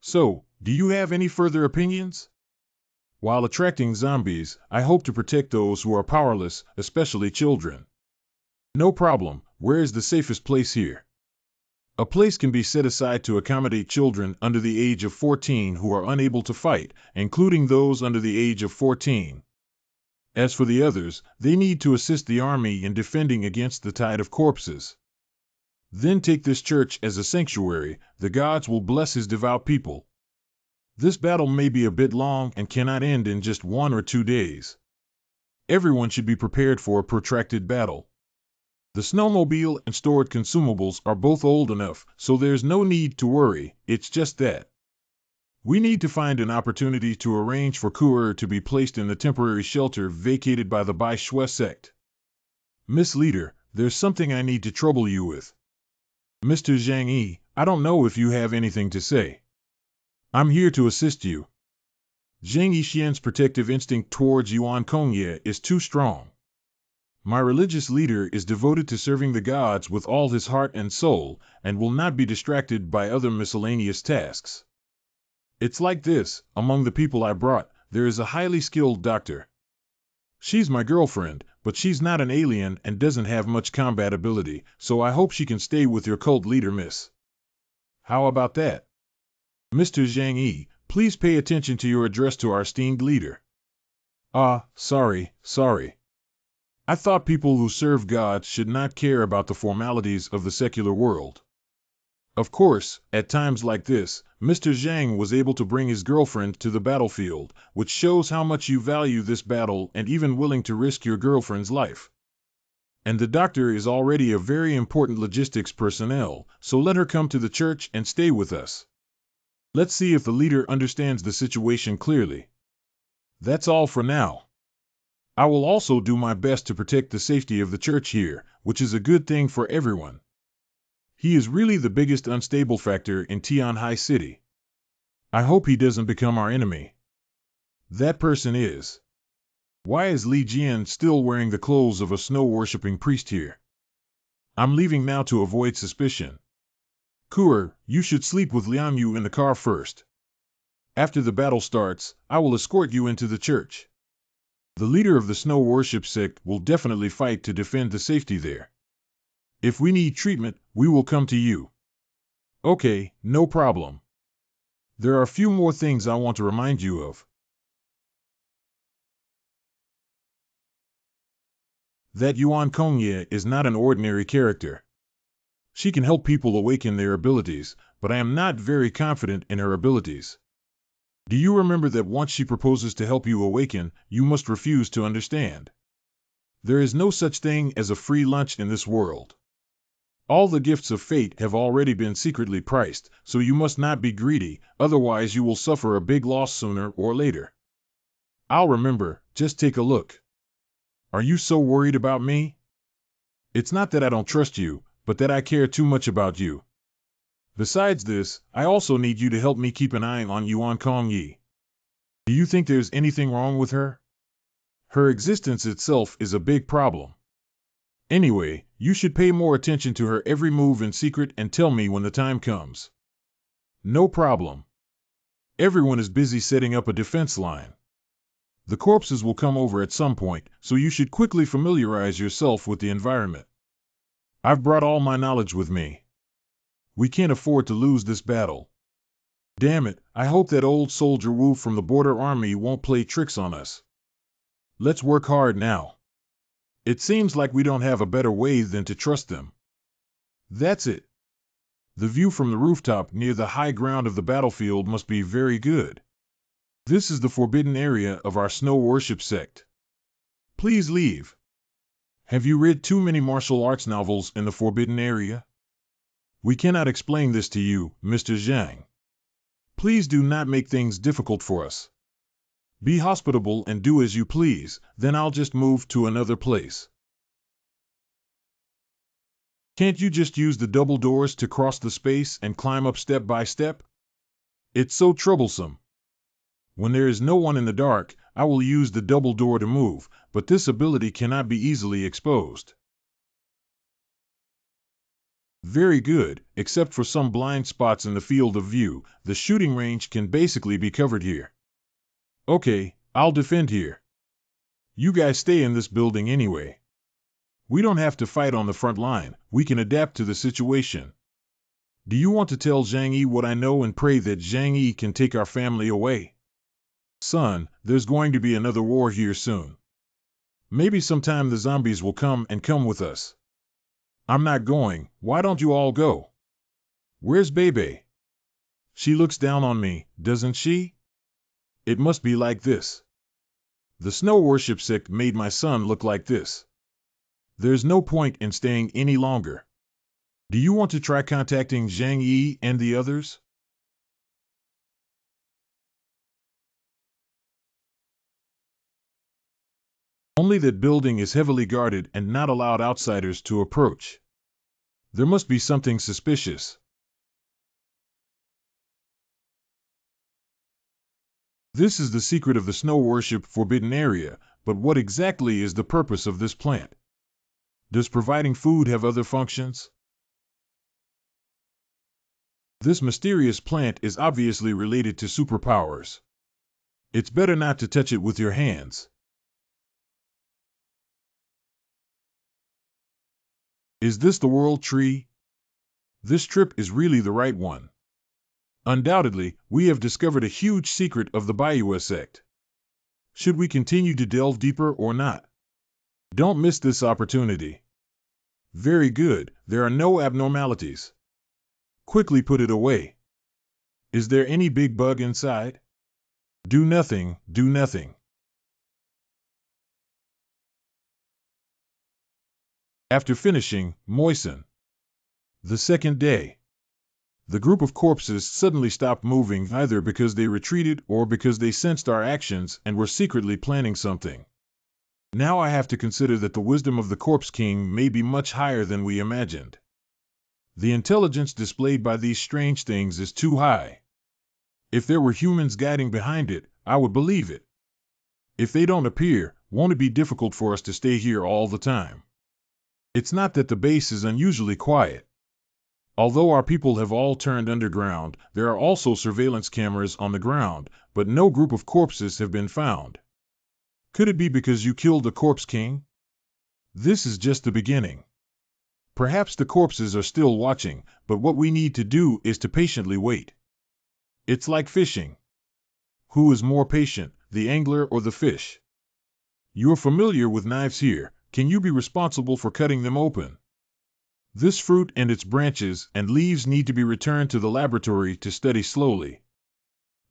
So, do you have any further opinions? While attracting zombies, I hope to protect those who are powerless, especially children. No problem, where is the safest place here? A place can be set aside to accommodate children under the age of 14 who are unable to fight, including those under the age of 14. As for the others, they need to assist the army in defending against the tide of corpses. Then take this church as a sanctuary. The gods will bless his devout people. This battle may be a bit long and cannot end in just 1 or 2 days. Everyone should be prepared for a protracted battle. The snowmobile and stored consumables are both old enough, so there's no need to worry. It's just that we need to find an opportunity to arrange for Kuer to be placed in the temporary shelter vacated by the Bai Shui sect. Miss Leader, there's something I need to trouble you with. Mr. Zhang Yi, I don't know if you have anything to say. I'm here to assist you. Zhang Yixian's protective instinct towards Yuan Kongye is too strong. My religious leader is devoted to serving the gods with all his heart and soul, and will not be distracted by other miscellaneous tasks. It's like this, among the people I brought, there is a highly skilled doctor. She's my girlfriend, but she's not an alien and doesn't have much combat ability, so I hope she can stay with your cult leader, miss. How about that? Mr. Zhang Yi, please pay attention to your address to our esteemed leader. Sorry. I thought people who serve God should not care about the formalities of the secular world. Of course, at times like this, Mr. Zhang was able to bring his girlfriend to the battlefield, which shows how much you value this battle and even willing to risk your girlfriend's life. And the doctor is already a very important logistics personnel, so let her come to the church and stay with us. Let's see if the leader understands the situation clearly. That's all for now. I will also do my best to protect the safety of the church here, which is a good thing for everyone. He is really the biggest unstable factor in Tianhai City. I hope he doesn't become our enemy. That person is. Why is Li Jian still wearing the clothes of a snow-worshipping priest here? I'm leaving now to avoid suspicion. Kuer, you should sleep with Liang Yu in the car first. After the battle starts, I will escort you into the church. The leader of the snow worship sect will definitely fight to defend the safety there. If we need treatment, we will come to you. Okay, no problem. There are a few more things I want to remind you of. That Yuan Kongye is not an ordinary character. She can help people awaken their abilities, but I am not very confident in her abilities. Do you remember that once she proposes to help you awaken, you must refuse to understand? There is no such thing as a free lunch in this world. All the gifts of fate have already been secretly priced, so you must not be greedy, otherwise you will suffer a big loss sooner or later. I'll remember, just take a look. Are you so worried about me? It's not that I don't trust you, but that I care too much about you. Besides this, I also need you to help me keep an eye on Yuan Kongyi. Do you think there's anything wrong with her? Her existence itself is a big problem. Anyway, you should pay more attention to her every move in secret and tell me when the time comes. No problem. Everyone is busy setting up a defense line. The corpses will come over at some point, so you should quickly familiarize yourself with the environment. I've brought all my knowledge with me. We can't afford to lose this battle. Damn it, I hope that old soldier Wu from the border army won't play tricks on us. Let's work hard now. It seems like we don't have a better way than to trust them. That's it. The view from the rooftop near the high ground of the battlefield must be very good. This is the forbidden area of our snow worship sect. Please leave. Have you read too many martial arts novels in the forbidden area? We cannot explain this to you, Mr. Zhang. Please do not make things difficult for us. Be hospitable and do as you please, then I'll just move to another place. Can't you just use the double doors to cross the space and climb up step by step? It's so troublesome. When there is no one in the dark, I will use the double door to move, but this ability cannot be easily exposed. Very good, except for some blind spots in the field of view, the shooting range can basically be covered here. Okay, I'll defend here. You guys stay in this building anyway. We don't have to fight on the front line, we can adapt to the situation. Do you want to tell Zhang Yi what I know and pray that Zhang Yi can take our family away? Son, there's going to be another war here soon. Maybe sometime the zombies will come with us. I'm not going. Why don't you all go? Where's Bebe? She looks down on me, doesn't she? It must be like this. The snow worship sect made my son look like this. There's no point in staying any longer. Do you want to try contacting Zhang Yi and the others? Only that building is heavily guarded and not allowed outsiders to approach. There must be something suspicious. This is the secret of the snow worship forbidden area, but what exactly is the purpose of this plant? Does providing food have other functions? This mysterious plant is obviously related to superpowers. It's better not to touch it with your hands. Is this the world tree? This trip is really the right one. Undoubtedly, we have discovered a huge secret of the Bayua sect. Should we continue to delve deeper or not? Don't miss this opportunity. Very good, there are no abnormalities. Quickly put it away. Is there any big bug inside? Do nothing, do nothing. After finishing, moisten. The second day. The group of corpses suddenly stopped moving either because they retreated or because they sensed our actions and were secretly planning something. Now I have to consider that the wisdom of the Corpse King may be much higher than we imagined. The intelligence displayed by these strange things is too high. If there were humans guiding behind it, I would believe it. If they don't appear, won't it be difficult for us to stay here all the time? It's not that the base is unusually quiet. Although our people have all turned underground, there are also surveillance cameras on the ground, but no group of corpses have been found. Could it be because you killed the Corpse King? This is just the beginning. Perhaps the corpses are still watching, but what we need to do is to patiently wait. It's like fishing. Who is more patient, the angler or the fish? You're familiar with knives here. Can you be responsible for cutting them open? This fruit and its branches and leaves need to be returned to the laboratory to study slowly.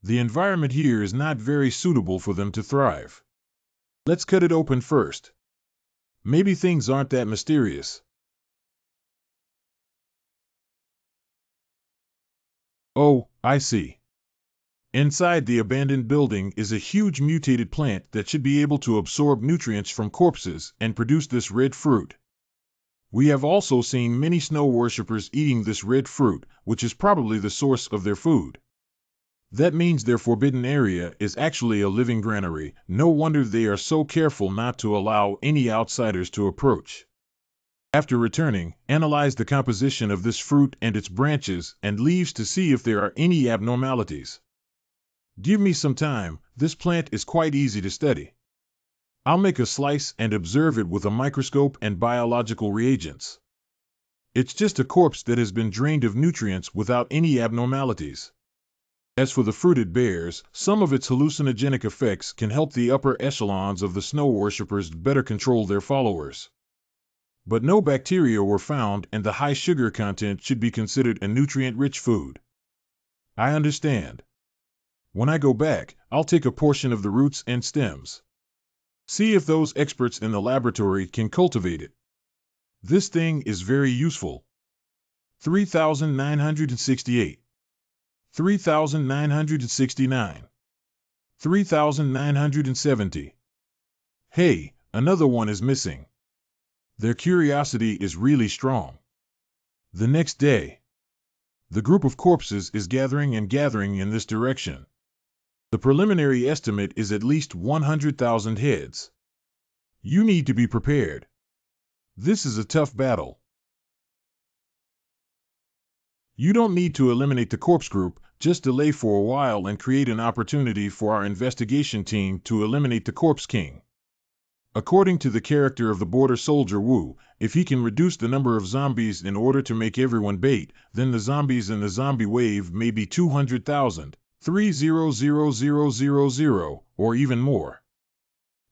The environment here is not very suitable for them to thrive. Let's cut it open first. Maybe things aren't that mysterious. Oh, I see. Inside the abandoned building is a huge mutated plant that should be able to absorb nutrients from corpses and produce this red fruit. We have also seen many snow worshippers eating this red fruit, which is probably the source of their food. That means their forbidden area is actually a living granary. No wonder they are so careful not to allow any outsiders to approach. After returning, analyze the composition of this fruit and its branches and leaves to see if there are any abnormalities. Give me some time, this plant is quite easy to study. I'll make a slice and observe it with a microscope and biological reagents. It's just a corpse that has been drained of nutrients without any abnormalities. As for the fruit it bears, some of its hallucinogenic effects can help the upper echelons of the snow worshippers better control their followers. But no bacteria were found and the high sugar content should be considered a nutrient-rich food. I understand. When I go back, I'll take a portion of the roots and stems. See if those experts in the laboratory can cultivate it. This thing is very useful. 3,968. 3,969. 3,970. Hey, another one is missing. Their curiosity is really strong. The next day, the group of corpses is gathering in this direction. The preliminary estimate is at least 100,000 heads. You need to be prepared. This is a tough battle. You don't need to eliminate the corpse group, just delay for a while and create an opportunity for our investigation team to eliminate the Corpse King. According to the character of the border soldier Wu, if he can reduce the number of zombies in order to make everyone bait, then the zombies in the zombie wave may be 200,000, 300,000, or even more.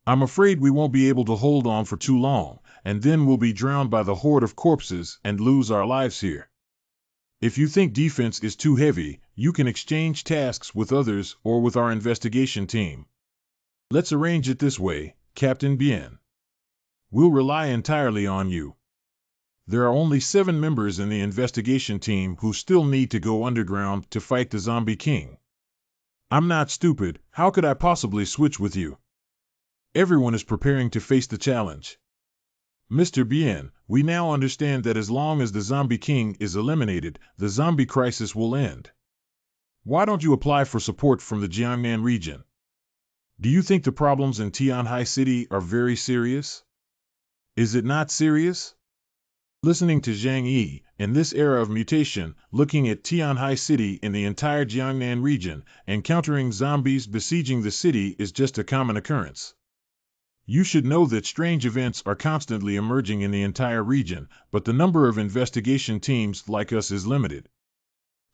I'm afraid we won't be able to hold on for too long, and then we'll be drowned by the horde of corpses and lose our lives here. If you think defense is too heavy, you can exchange tasks with others or with our investigation team. Let's arrange it this way, Captain Bien. We'll rely entirely on you. There are only 7 members in the investigation team who still need to go underground to fight the Zombie King. I'm not stupid, how could I possibly switch with you? Everyone is preparing to face the challenge. Mr. Bien, we now understand that as long as the Zombie King is eliminated, the zombie crisis will end. Why don't you apply for support from the Jiangnan region? Do you think the problems in Tianhai City are very serious? Is it not serious? Listening to Zhang Yi, in this era of mutation, looking at Tianhai City in the entire Jiangnan region, encountering zombies besieging the city is just a common occurrence. You should know that strange events are constantly emerging in the entire region, but the number of investigation teams like us is limited.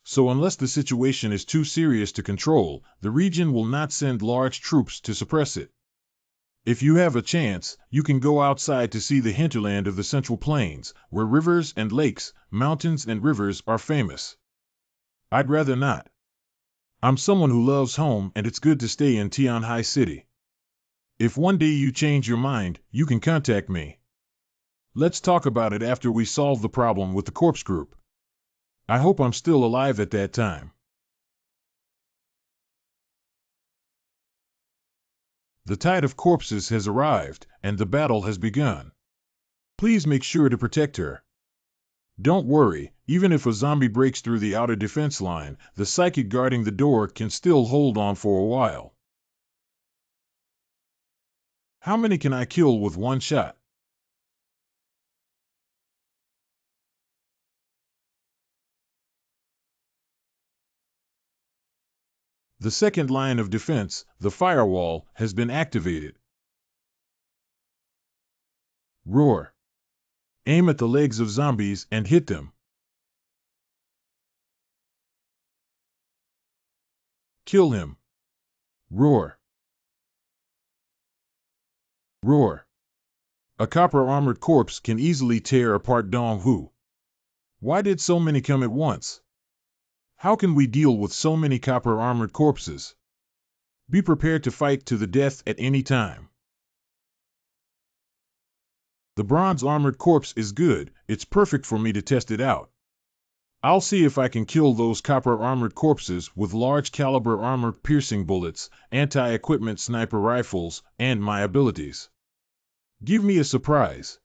So unless the situation is too serious to control, the region will not send large troops to suppress it. If you have a chance, you can go outside to see the hinterland of the Central Plains, where rivers and lakes, mountains and rivers are famous. I'd rather not. I'm someone who loves home, and it's good to stay in Tianhai City. If one day you change your mind, you can contact me. Let's talk about it after we solve the problem with the corpse group. I hope I'm still alive at that time. The tide of corpses has arrived, and the battle has begun. Please make sure to protect her. Don't worry, even if a zombie breaks through the outer defense line, the psychic guarding the door can still hold on for a while. How many can I kill with one shot? The second line of defense, the firewall, has been activated. Roar. Aim at the legs of zombies and hit them. Kill him. Roar. Roar. A copper-armored corpse can easily tear apart Dong Hu. Why did so many come at once? How can we deal with so many copper-armored corpses? Be prepared to fight to the death at any time. The bronze-armored corpse is good, it's perfect for me to test it out. I'll see if I can kill those copper-armored corpses with large-caliber armor-piercing bullets, anti-equipment sniper rifles, and my abilities. Give me a surprise.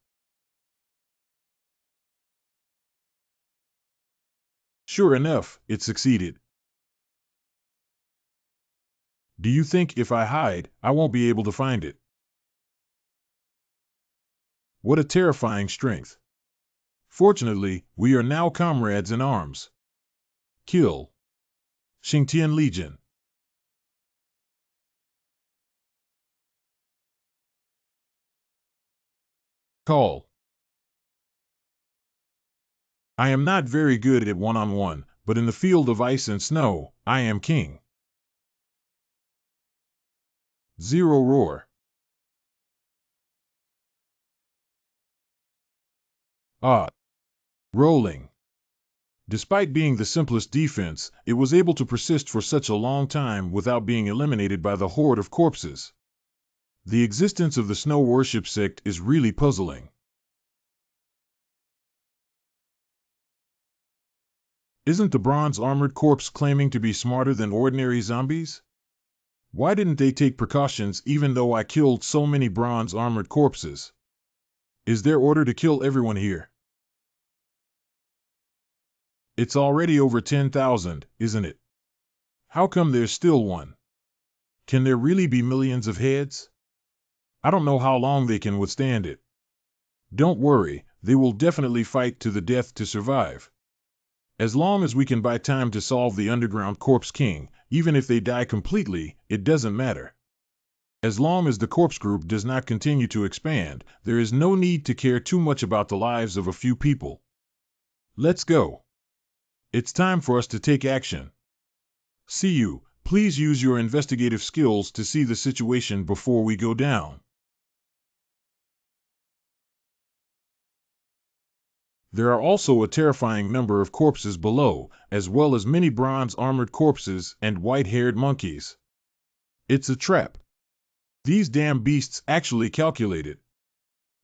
Sure enough, it succeeded. Do you think if I hide, I won't be able to find it? What a terrifying strength. Fortunately, we are now comrades in arms. Kill. Xingtian Legion. Call. I am not very good at one-on-one, but in the field of ice and snow, I am king. Zero roar. Ah. Rolling. Despite being the simplest defense, it was able to persist for such a long time without being eliminated by the horde of corpses. The existence of the snow worship sect is really puzzling. Isn't the bronze-armored corpse claiming to be smarter than ordinary zombies? Why didn't they take precautions even though I killed so many bronze-armored corpses? Is their order to kill everyone here? It's already over 10,000, isn't it? How come there's still one? Can there really be millions of heads? I don't know how long they can withstand it. Don't worry, they will definitely fight to the death to survive. As long as we can buy time to solve the underground corpse king, even if they die completely, it doesn't matter. As long as the corpse group does not continue to expand, there is no need to care too much about the lives of a few people. Let's go. It's time for us to take action. See you, please use your investigative skills to see the situation before we go down. There are also a terrifying number of corpses below, as well as many bronze-armored corpses and white-haired monkeys. It's a trap. These damn beasts actually calculate it.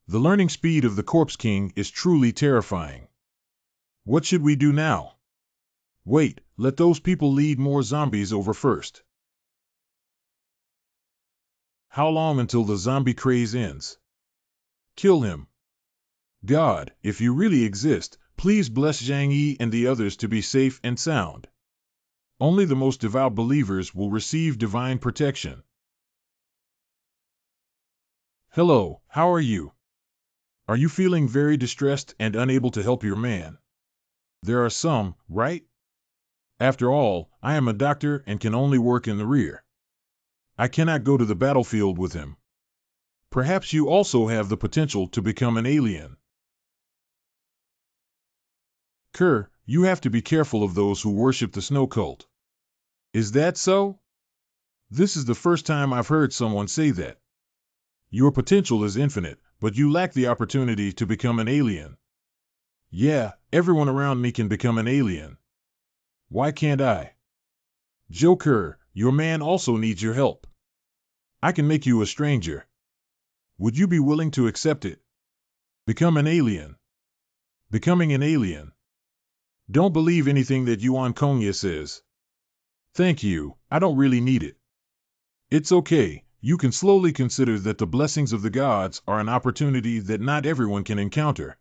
The learning speed of the Corpse King is truly terrifying. What should we do now? Wait, let those people lead more zombies over first. How long until the zombie craze ends? Kill him. God, if you really exist, please bless Zhang Yi and the others to be safe and sound. Only the most devout believers will receive divine protection. Hello, how are you? Are you feeling very distressed and unable to help your man? There are some, right? After all, I am a doctor and can only work in the rear. I cannot go to the battlefield with him. Perhaps you also have the potential to become an alien. Kerr, you have to be careful of those who worship the snow cult. Is that so? This is the first time I've heard someone say that. Your potential is infinite, but you lack the opportunity to become an alien. Yeah, everyone around me can become an alien. Why can't I? Joe Kerr, your man also needs your help. I can make you a stranger. Would you be willing to accept it? Become an alien. Becoming an alien. Don't believe anything that Yuan Kongya says. Thank you, I don't really need it. It's okay, you can slowly consider that the blessings of the gods are an opportunity that not everyone can encounter.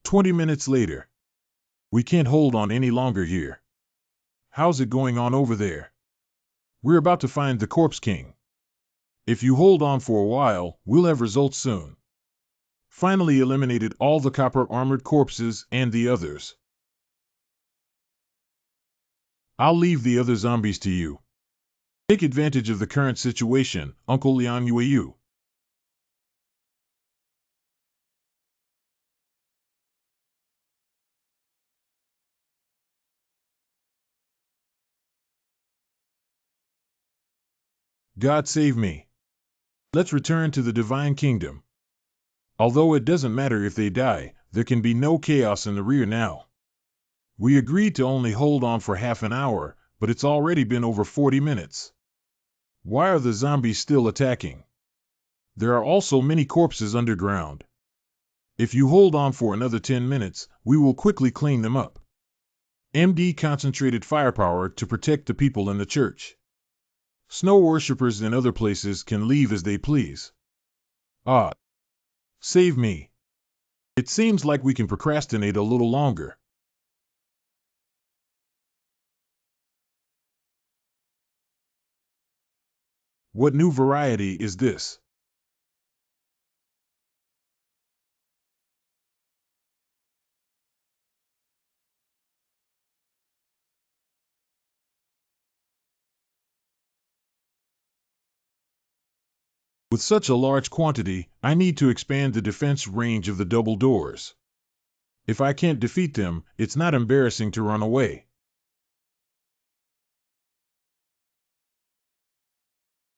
20 minutes later. We can't hold on any longer here. How's it going on over there? We're about to find the Corpse King. If you hold on for a while, we'll have results soon. Finally eliminated all the copper-armored corpses and the others. I'll leave the other zombies to you. Take advantage of the current situation, Uncle Liang Yueyu. God save me. Let's return to the Divine Kingdom. Although it doesn't matter if they die, there can be no chaos in the rear now. We agreed to only hold on for half an hour, but it's already been over 40 minutes. Why are the zombies still attacking? There are also many corpses underground. If you hold on for another 10 minutes, we will quickly clean them up. MD concentrated firepower to protect the people in the church. Snow worshippers in other places can leave as they please. Ah. Save me. It seems like we can procrastinate a little longer. What new variety is this? With such a large quantity, I need to expand the defense range of the double doors. If I can't defeat them, it's not embarrassing to run away.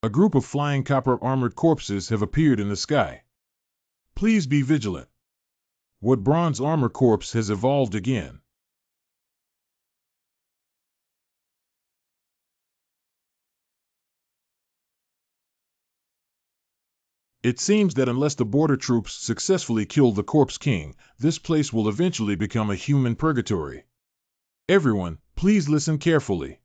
A group of flying copper-armored corpses have appeared in the sky. Please be vigilant. What bronze armor corpse has evolved again? It seems that unless the border troops successfully kill the Corpse King, this place will eventually become a human purgatory. Everyone, please listen carefully.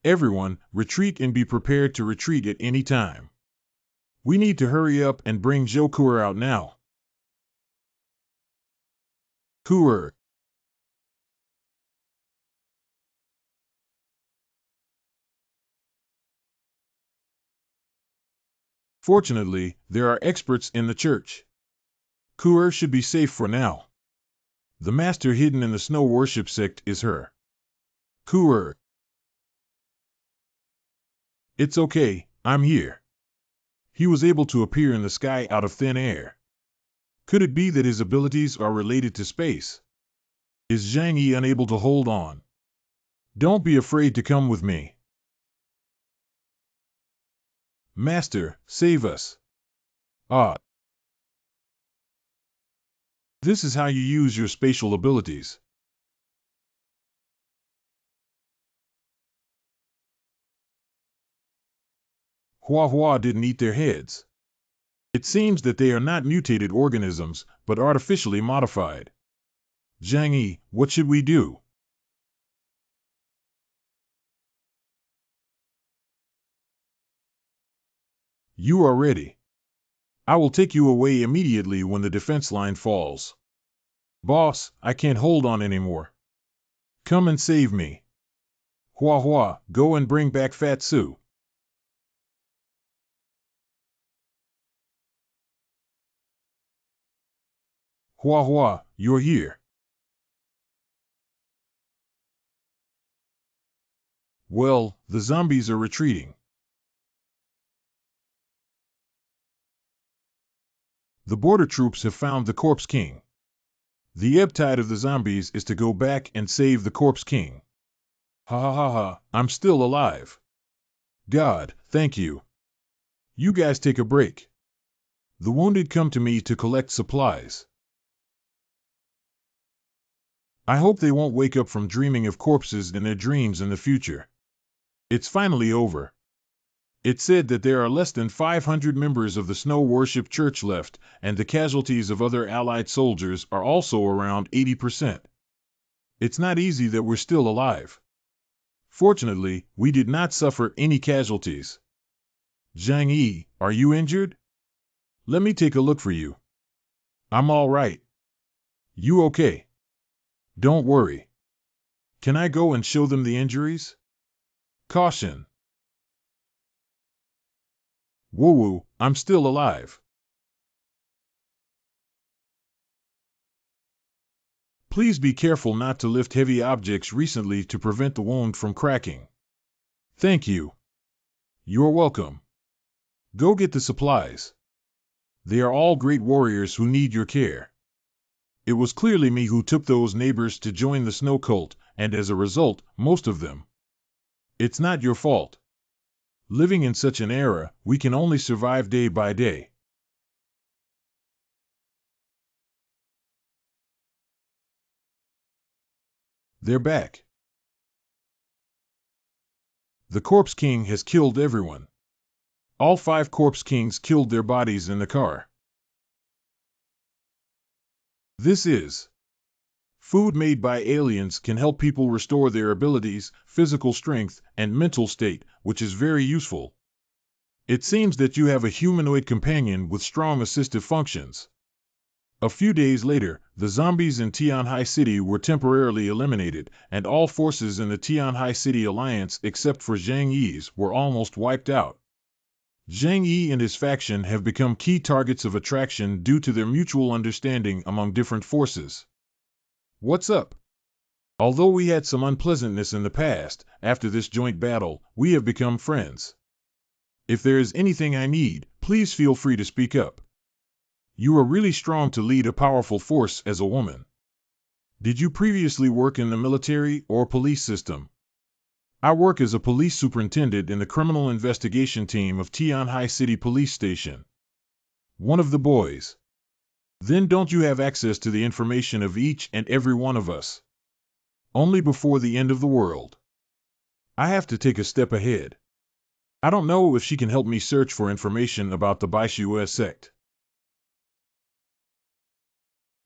Everyone, retreat and be prepared to retreat at any time. We need to hurry up and bring Zhou Kuer out now. Kuer. Fortunately, there are experts in the church. Kuer should be safe for now. The master hidden in the snow worship sect is her. Kuer. It's okay, I'm here. He was able to appear in the sky out of thin air. Could it be that his abilities are related to space? Is Zhang Yi unable to hold on? Don't be afraid to come with me. Master, save us. Ah. This is how you use your spatial abilities. Hua Hua didn't eat their heads. It seems that they are not mutated organisms, but artificially modified. Zhang Yi, what should we do? You are ready. I will take you away immediately when the defense line falls. Boss, I can't hold on anymore. Come and save me. Hua Hua, go and bring back Fat Su. Hua Hua, you're here. Well, the zombies are retreating. The border troops have found the Corpse King. The ebb tide of the zombies is to go back and save the Corpse King. Ha ha ha ha, I'm still alive. God, thank you. You guys take a break. The wounded come to me to collect supplies. I hope they won't wake up from dreaming of corpses in their dreams in the future. It's finally over. It said that there are less than 500 members of the Snow Worship Church left, and the casualties of other Allied soldiers are also around 80%. It's not easy that we're still alive. Fortunately, we did not suffer any casualties. Zhang Yi, are you injured? Let me take a look for you. I'm all right. You okay? Don't worry. Can I go and show them the injuries? Caution. Woo-woo, I'm still alive. Please be careful not to lift heavy objects recently to prevent the wound from cracking. Thank you. You're welcome. Go get the supplies. They are all great warriors who need your care. It was clearly me who took those neighbors to join the snow cult, and as a result, most of them. It's not your fault. Living in such an era, we can only survive day by day. They're back. The Corpse King has killed everyone. All 5 Corpse Kings killed their bodies in the car. This is food made by aliens can help people restore their abilities, physical strength, and mental state, which is very useful. It seems that you have a humanoid companion with strong assistive functions. A few days later, the zombies in Tianhai City were temporarily eliminated, and all forces in the Tianhai City Alliance except for Zhang Yi's were almost wiped out. Zhang Yi and his faction have become key targets of attraction due to their mutual understanding among different forces. What's up? Although we had some unpleasantness in the past, after this joint battle, we have become friends. If there is anything I need, please feel free to speak up. You are really strong to lead a powerful force as a woman. Did you previously work in the military or police system? I work as a police superintendent in the criminal investigation team of Tianhai City Police Station. One of the boys. Then don't you have access to the information of each and every one of us? Only before the end of the world. I have to take a step ahead. I don't know if she can help me search for information about the Baishue sect.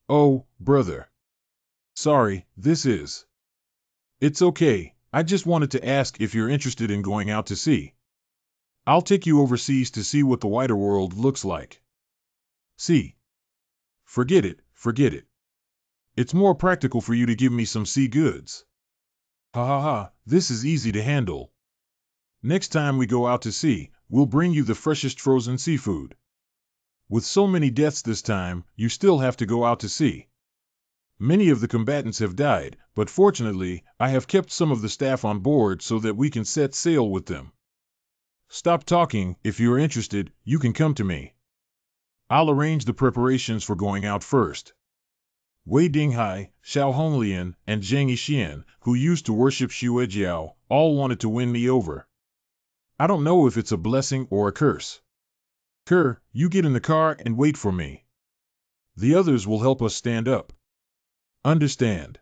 Oh, brother. Sorry, this is. It's okay, I just wanted to ask if you're interested in going out to sea. I'll take you overseas to see what the wider world looks like. See? Forget it, forget it. It's more practical for you to give me some sea goods. Ha ha ha, this is easy to handle. Next time we go out to sea, we'll bring you the freshest frozen seafood. With so many deaths this time, you still have to go out to sea. Many of the combatants have died, but fortunately, I have kept some of the staff on board so that we can set sail with them. Stop talking, if you are interested, you can come to me. I'll arrange the preparations for going out first. Wei Dinghai, Xiao Honglian, and Zhang Yixian, who used to worship Xuejiao, all wanted to win me over. I don't know if it's a blessing or a curse. Kerr, you get in the car and wait for me. The others will help us stand up. Understand?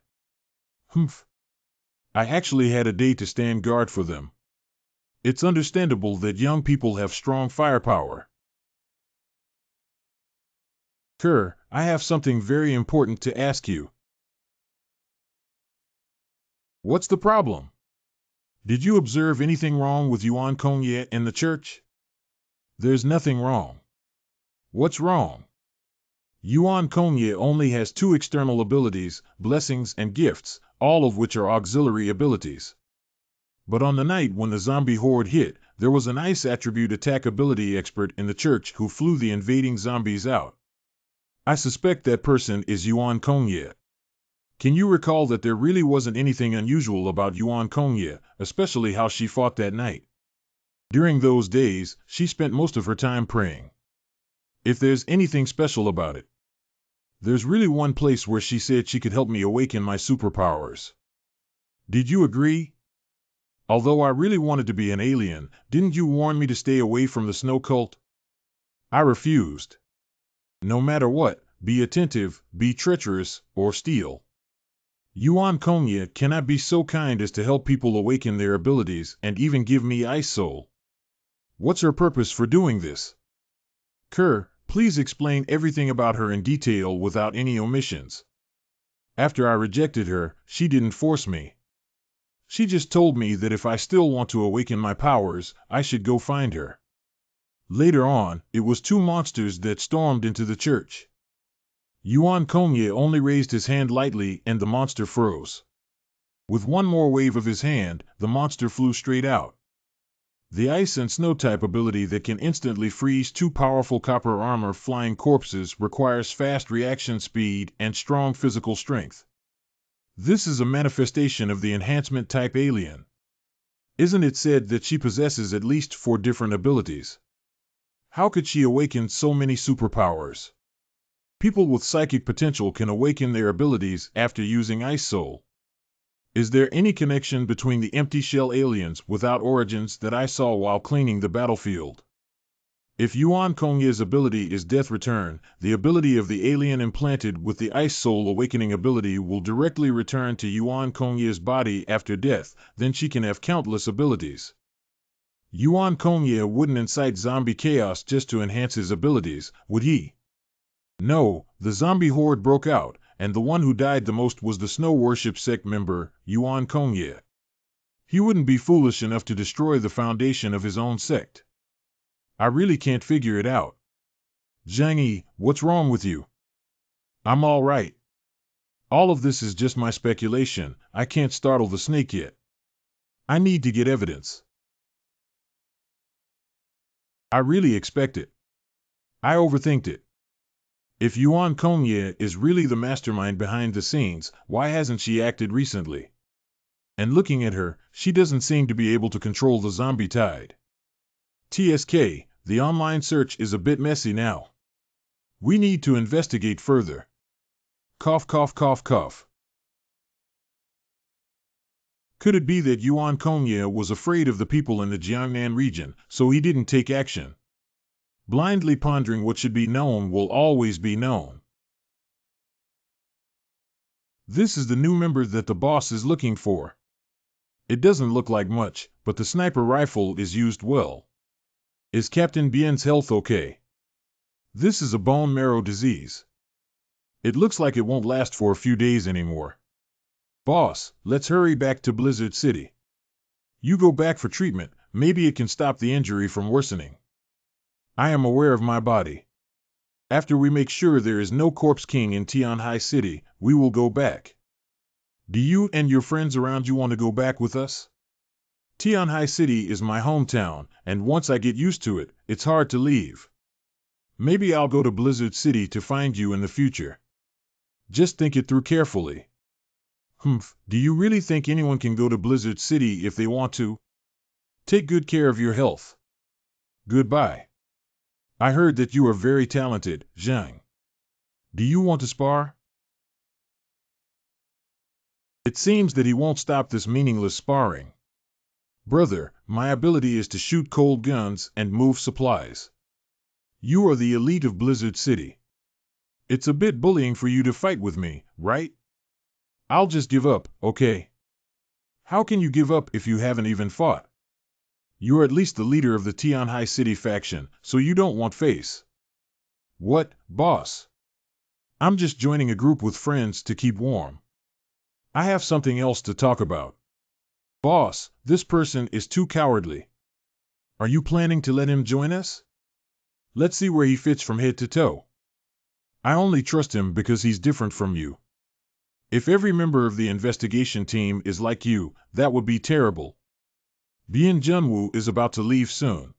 Humph. I actually had a day to stand guard for them. It's understandable that young people have strong firepower. Kerr, I have something very important to ask you. What's the problem? Did you observe anything wrong with Yuan Kongye and the church? There's nothing wrong. What's wrong? Yuan Kongye only has 2 external abilities, blessings and gifts, all of which are auxiliary abilities. But on the night when the zombie horde hit, there was an ice attribute attack ability expert in the church who flew the invading zombies out. I suspect that person is Yuan Kongye. Can you recall that there really wasn't anything unusual about Yuan Kongye, especially how she fought that night? During those days, she spent most of her time praying. If there's anything special about it, there's really one place where she said she could help me awaken my superpowers. Did you agree? Although I really wanted to be an alien, didn't you warn me to stay away from the snow cult? I refused. No matter what, be attentive, be treacherous, or steal. Yuan Kongye cannot be so kind as to help people awaken their abilities and even give me Ice Soul. What's her purpose for doing this? Kerr, please explain everything about her in detail without any omissions. After I rejected her, she didn't force me. She just told me that if I still want to awaken my powers, I should go find her. Later on, it was 2 monsters that stormed into the church. Yuan Kongye only raised his hand lightly and the monster froze. With one more wave of his hand, the monster flew straight out. The ice and snow type ability that can instantly freeze 2 powerful copper armor flying corpses requires fast reaction speed and strong physical strength. This is a manifestation of the enhancement type alien. Isn't it said that she possesses at least 4 different abilities? How could she awaken so many superpowers? People with psychic potential can awaken their abilities after using Ice Soul. Is there any connection between the empty shell aliens without origins that I saw while cleaning the battlefield? If Yuan Kongye's ability is Death Return, the ability of the alien implanted with the Ice Soul awakening ability will directly return to Yuan Kongye's body after death, then she can have countless abilities. Yuan Kongye wouldn't incite zombie chaos just to enhance his abilities, would he? No, the zombie horde broke out, and the one who died the most was the Snow Worship sect member, Yuan Kongye. He wouldn't be foolish enough to destroy the foundation of his own sect. I really can't figure it out. Zhang Yi, what's wrong with you? I'm all right. All of this is just my speculation. I can't startle the snake yet. I need to get evidence. I really expect it. I overthinked it. If Yuan Kongye is really the mastermind behind the scenes, why hasn't she acted recently? And looking at her, she doesn't seem to be able to control the zombie tide. TSK, the online search is a bit messy now. We need to investigate further. Cough, cough, cough, cough. Could it be that Yuan Kongye was afraid of the people in the Jiangnan region, so he didn't take action? Blindly pondering what should be known will always be known. This is the new member that the boss is looking for. It doesn't look like much, but the sniper rifle is used well. Is Captain Bien's health okay? This is a bone marrow disease. It looks like it won't last for a few days anymore. Boss, let's hurry back to Blizzard City. You go back for treatment, maybe it can stop the injury from worsening. I am aware of my body. After we make sure there is no Corpse King in Tianhai City, we will go back. Do you and your friends around you want to go back with us? Tianhai City is my hometown, and once I get used to it, it's hard to leave. Maybe I'll go to Blizzard City to find you in the future. Just think it through carefully. Do you really think anyone can go to Blizzard City if they want to? Take good care of your health. Goodbye. I heard that you are very talented, Zhang. Do you want to spar? It seems that he won't stop this meaningless sparring. Brother, my ability is to shoot cold guns and move supplies. You are the elite of Blizzard City. It's a bit bullying for you to fight with me, right? I'll just give up, okay? How can you give up if you haven't even fought? You're at least the leader of the Tianhai City faction, so you don't want face. What, boss? I'm just joining a group with friends to keep warm. I have something else to talk about. Boss, this person is too cowardly. Are you planning to let him join us? Let's see where he fits from head to toe. I only trust him because he's different from you. If every member of the investigation team is like you, that would be terrible. Bien Junwoo is about to leave soon.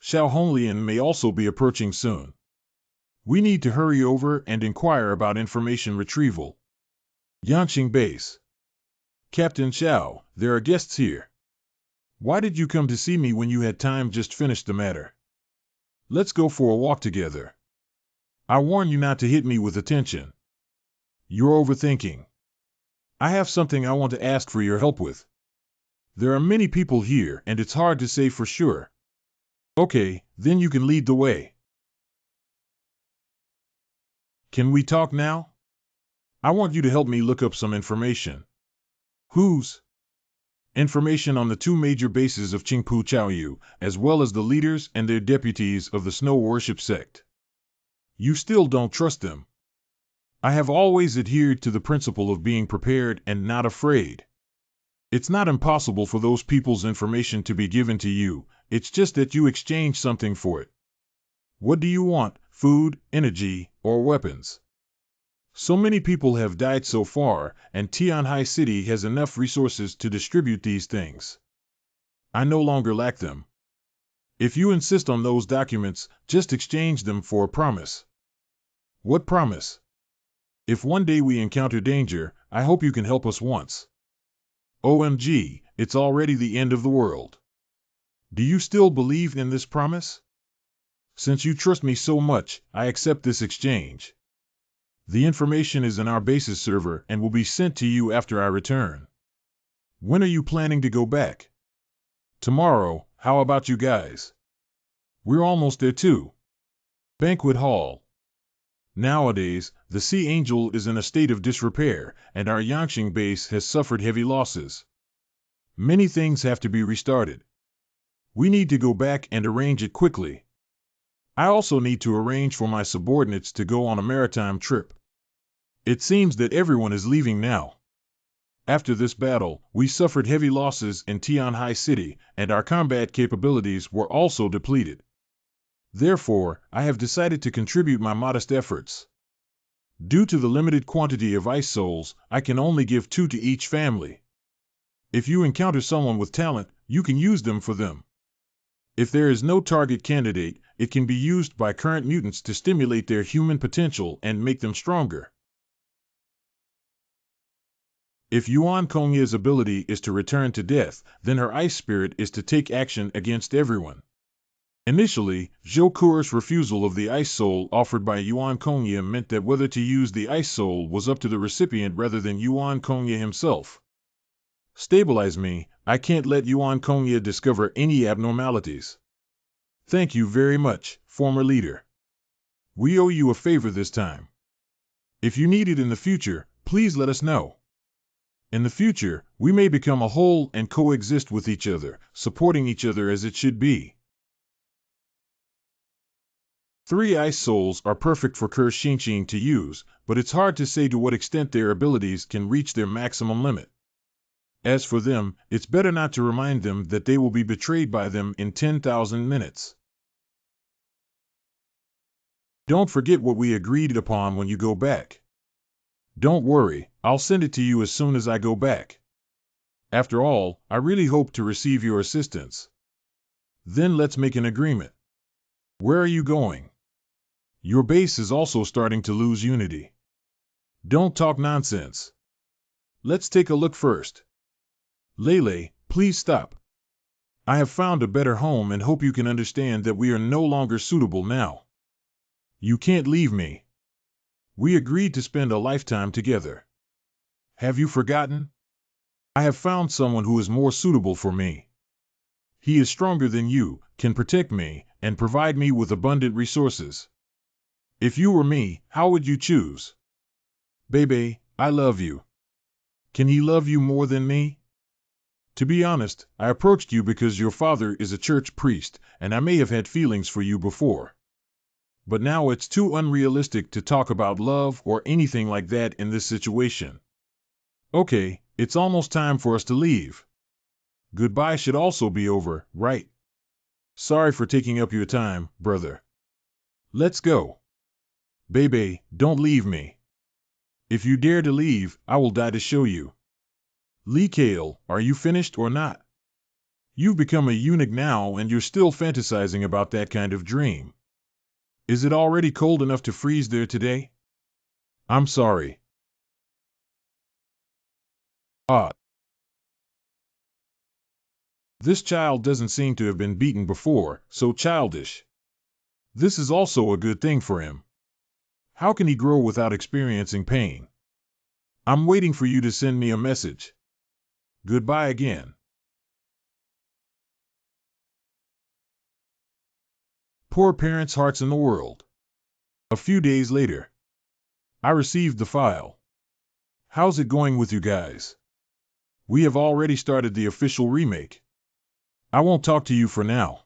Xiao Honglian may also be approaching soon. We need to hurry over and inquire about information retrieval. Yanqing Base. Captain Xiao, there are guests here. Why did you come to see me when you had time? Just finished the matter. Let's go for a walk together. I warn you not to hit me with attention. You're overthinking. I have something I want to ask for your help with. There are many people here and it's hard to say for sure. Okay, then you can lead the way. Can we talk now? I want you to help me look up some information. Whose? Information on the two major bases of Qingpu Chaoyu, as well as the leaders and their deputies of the Snow Worship sect. You still don't trust them. I have always adhered to the principle of being prepared and not afraid. It's not impossible for those people's information to be given to you, it's just that you exchange something for it. What do you want? Food, energy, or weapons? So many people have died so far, and Tianhai City has enough resources to distribute these things. I no longer lack them. If you insist on those documents, just exchange them for a promise. What promise? If one day we encounter danger, I hope you can help us once. OMG, it's already the end of the world. Do you still believe in this promise? Since you trust me so much, I accept this exchange. The information is in our basis server and will be sent to you after I return. When are you planning to go back? Tomorrow. How about you guys? We're almost there too. Banquet Hall. Nowadays, the Sea Angel is in a state of disrepair, and our Yanqing base has suffered heavy losses. Many things have to be restarted. We need to go back and arrange it quickly. I also need to arrange for my subordinates to go on a maritime trip. It seems that everyone is leaving now. After this battle, we suffered heavy losses in Tianhai City, and our combat capabilities were also depleted. Therefore, I have decided to contribute my modest efforts. Due to the limited quantity of ice souls, I can only give 2 to each family. If you encounter someone with talent, you can use them for them. If there is no target candidate, it can be used by current mutants to stimulate their human potential and make them stronger. If Yuan Kongya's ability is to return to death, then her ice spirit is to take action against everyone. Initially, Zhou Kuer's refusal of the ice soul offered by Yuan Kongya meant that whether to use the ice soul was up to the recipient rather than Yuan Kongya himself. Stabilize me, I can't let Yuan Kongya discover any abnormalities. Thank you very much, former leader. We owe you a favor this time. If you need it in the future, please let us know. In the future, we may become a whole and coexist with each other, supporting each other as it should be. 3 ice souls are perfect for Ke Xingqing to use, but it's hard to say to what extent their abilities can reach their maximum limit. As for them, it's better not to remind them that they will be betrayed by them in 10,000 minutes. Don't forget what we agreed upon when you go back. Don't worry, I'll send it to you as soon as I go back. After all, I really hope to receive your assistance. Then let's make an agreement. Where are you going? Your base is also starting to lose unity. Don't talk nonsense. Let's take a look first. Lele, please stop. I have found a better home and hope you can understand that we are no longer suitable now. You can't leave me. We agreed to spend a lifetime together. Have you forgotten? I have found someone who is more suitable for me. He is stronger than you, can protect me, and provide me with abundant resources. If you were me, how would you choose? Bebe, I love you. Can he love you more than me? To be honest, I approached you because your father is a church priest, and I may have had feelings for you before. But now it's too unrealistic to talk about love or anything like that in this situation. Okay, it's almost time for us to leave. Goodbye should also be over, right? Sorry for taking up your time, brother. Let's go. Bebe, don't leave me. If you dare to leave, I will die to show you. Lee Kale, are you finished or not? You've become a eunuch now and you're still fantasizing about that kind of dream. Is it already cold enough to freeze there today? I'm sorry. Ah. This child doesn't seem to have been beaten before, so childish. This is also a good thing for him. How can he grow without experiencing pain? I'm waiting for you to send me a message. Goodbye again. Poor parents' hearts in the world. A few days later. I received the file. How's it going with you guys? We have already started the official remake. I won't talk to you for now.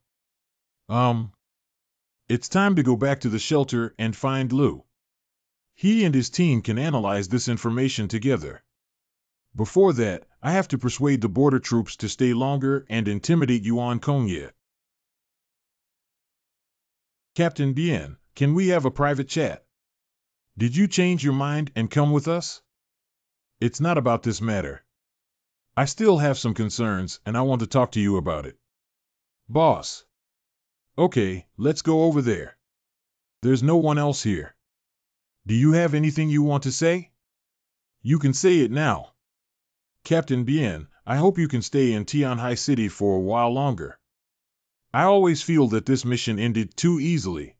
It's time to go back to the shelter and find Lou. He and his team can analyze this information together. Before that, I have to persuade the border troops to stay longer and intimidate Yuan Kongye. Captain Bien, can we have a private chat? Did you change your mind and come with us? It's not about this matter. I still have some concerns and I want to talk to you about it. Boss. Okay, let's go over there. There's no one else here. Do you have anything you want to say? You can say it now. Captain Bien, I hope you can stay in Tianhai City for a while longer. I always feel that this mission ended too easily.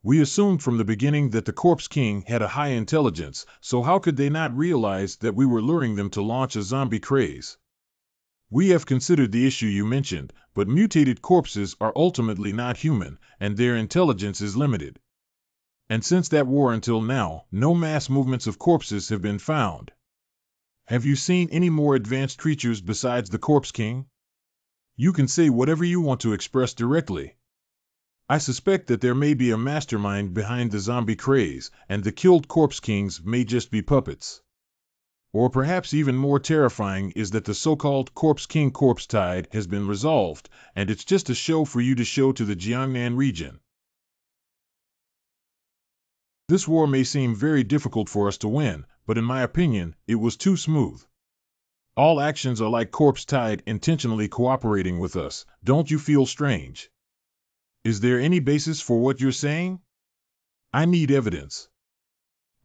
We assumed from the beginning that the Corpse King had a high intelligence, so how could they not realize that we were luring them to launch a zombie craze? We have considered the issue you mentioned, but mutated corpses are ultimately not human, and their intelligence is limited. And since that war until now, no mass movements of corpses have been found. Have you seen any more advanced creatures besides the Corpse King? You can say whatever you want to express directly. I suspect that there may be a mastermind behind the zombie craze, and the killed Corpse Kings may just be puppets. Or perhaps even more terrifying is that the so-called Corpse King corpse tide has been resolved, and it's just a show for you to show to the Jiangnan region. This war may seem very difficult for us to win, but in my opinion, it was too smooth. All actions are like Corpse Tide intentionally cooperating with us. Don't you feel strange? Is there any basis for what you're saying? I need evidence.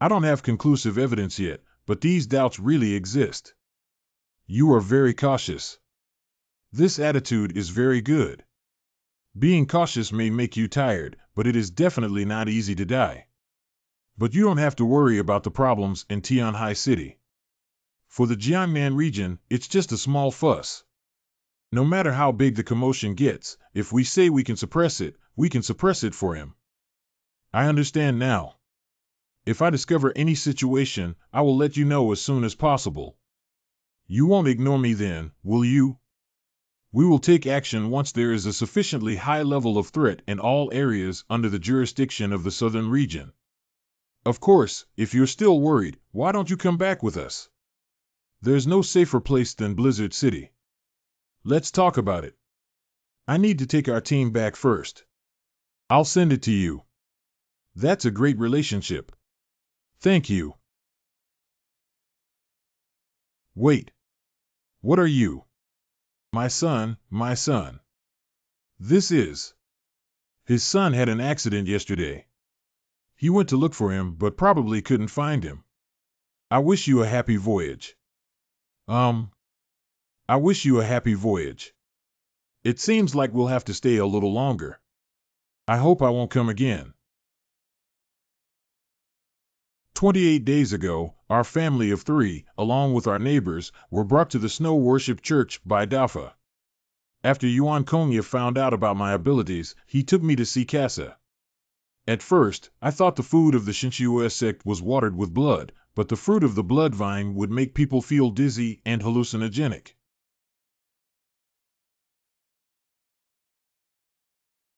I don't have conclusive evidence yet, but these doubts really exist. You are very cautious. This attitude is very good. Being cautious may make you tired, but it is definitely not easy to die. But you don't have to worry about the problems in Tianhai City. For the Jiangnan region, it's just a small fuss. No matter how big the commotion gets, if we say we can suppress it for him. I understand now. If I discover any situation, I will let you know as soon as possible. You won't ignore me then, will you? We will take action once there is a sufficiently high level of threat in all areas under the jurisdiction of the southern region. Of course, if you're still worried, why don't you come back with us? There's no safer place than Blizzard City. Let's talk about it. I need to take our team back first. I'll send it to you. That's a great relationship. Thank you. Wait. What are you? My son, my son. This is. His son had an accident yesterday. He went to look for him, but probably couldn't find him. I wish you a happy voyage. I wish you a happy voyage. It seems like we'll have to stay a little longer. I hope I won't come again. 28 days ago, our family of 3, along with our neighbors, were brought to the Snow Worship Church by Dafa. After Yuan Kongye found out about my abilities, he took me to see Casa. At first, I thought the food of the Shinshu sect was watered with blood, but the fruit of the blood vine would make people feel dizzy and hallucinogenic.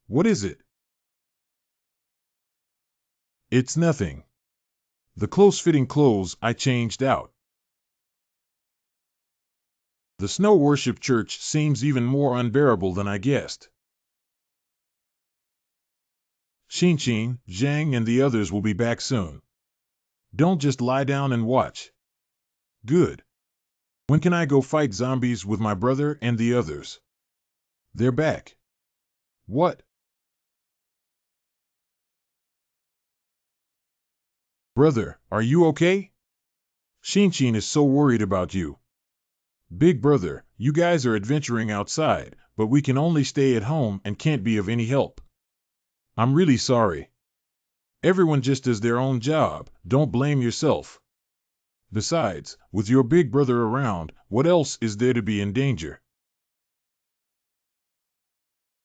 What is it? It's nothing. The close-fitting clothes I changed out. The snow worship church seems even more unbearable than I guessed. Xinqin, Zhang and the others will be back soon. Don't just lie down and watch. Good. When can I go fight zombies with my brother and the others? They're back. What? Brother, are you okay? Xinqin is so worried about you. Big brother, you guys are adventuring outside, but we can only stay at home and can't be of any help. I'm really sorry. Everyone just does their own job, don't blame yourself. Besides, with your big brother around, what else is there to be in danger?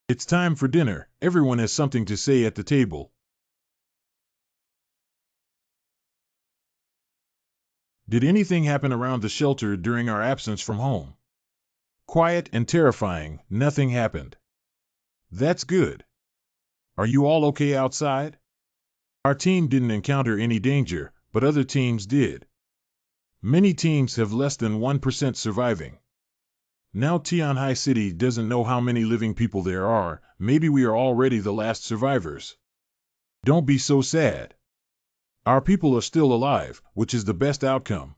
It's time for dinner, everyone has something to say at the table. Did anything happen around the shelter during our absence from home? Quiet and terrifying, nothing happened. That's good. Are you all okay outside? Our team didn't encounter any danger, but other teams did. Many teams have less than 1% surviving. Now Tianhai City doesn't know how many living people there are, maybe we are already the last survivors. Don't be so sad. Our people are still alive, which is the best outcome.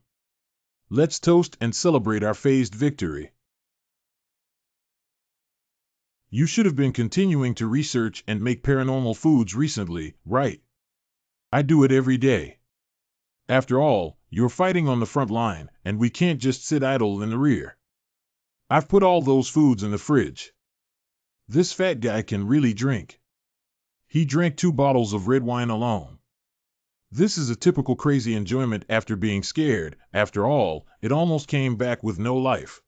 Let's toast and celebrate our phased victory. You should have been continuing to research and make paranormal foods recently, right? I do it every day. After all, you're fighting on the front line, and we can't just sit idle in the rear. I've put all those foods in the fridge. This fat guy can really drink. He drank 2 bottles of red wine alone. This is a typical crazy enjoyment after being scared. After all, it almost came back with no life.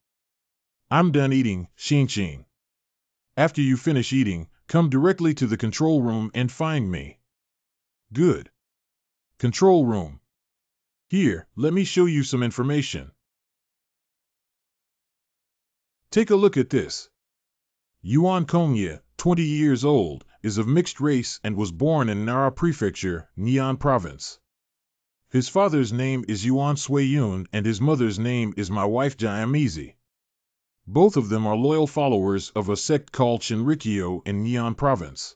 I'm done eating, Xinqin. After you finish eating, come directly to the control room and find me. Good. Control room. Here, let me show you some information. Take a look at this. Yuan Kongye, 20 years old, is of mixed race and was born in Nara Prefecture, Nian Province. His father's name is Yuan Suiyun and his mother's name is my wife Jiamizi. Both of them are loyal followers of a sect called Shinrikyo in Nian Province.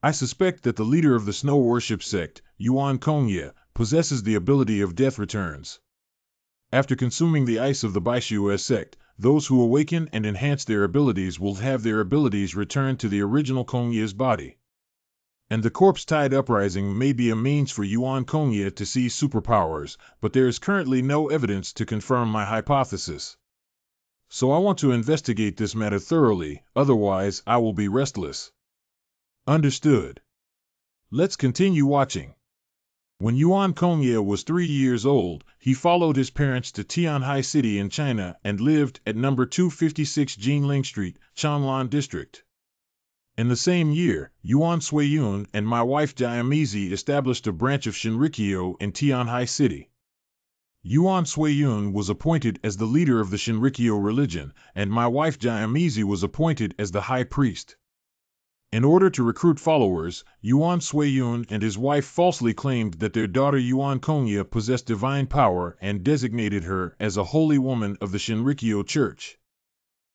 I suspect that the leader of the snow worship sect, Yuan Kongye, possesses the ability of death returns. After consuming the ice of the Baishu sect, those who awaken and enhance their abilities will have their abilities returned to the original Kongye's body. And the corpse-tide uprising may be a means for Yuan Kongye to seize superpowers, but there is currently no evidence to confirm my hypothesis. So I want to investigate this matter thoroughly, otherwise I will be restless. Understood. Let's continue watching. When Yuan Kongye was 3 years old, he followed his parents to Tianhai City in China and lived at number 256 Jinling Street, Chanlan District. In the same year, Yuan Suiyun and my wife Jiamizi established a branch of Shinrikyo in Tianhai City. Yuan Suiyun was appointed as the leader of the Shinrikyo religion, and my wife Jiamizi was appointed as the high priest. In order to recruit followers, Yuan Suiyun and his wife falsely claimed that their daughter Yuan Kongye possessed divine power and designated her as a holy woman of the Shinrikyo Church.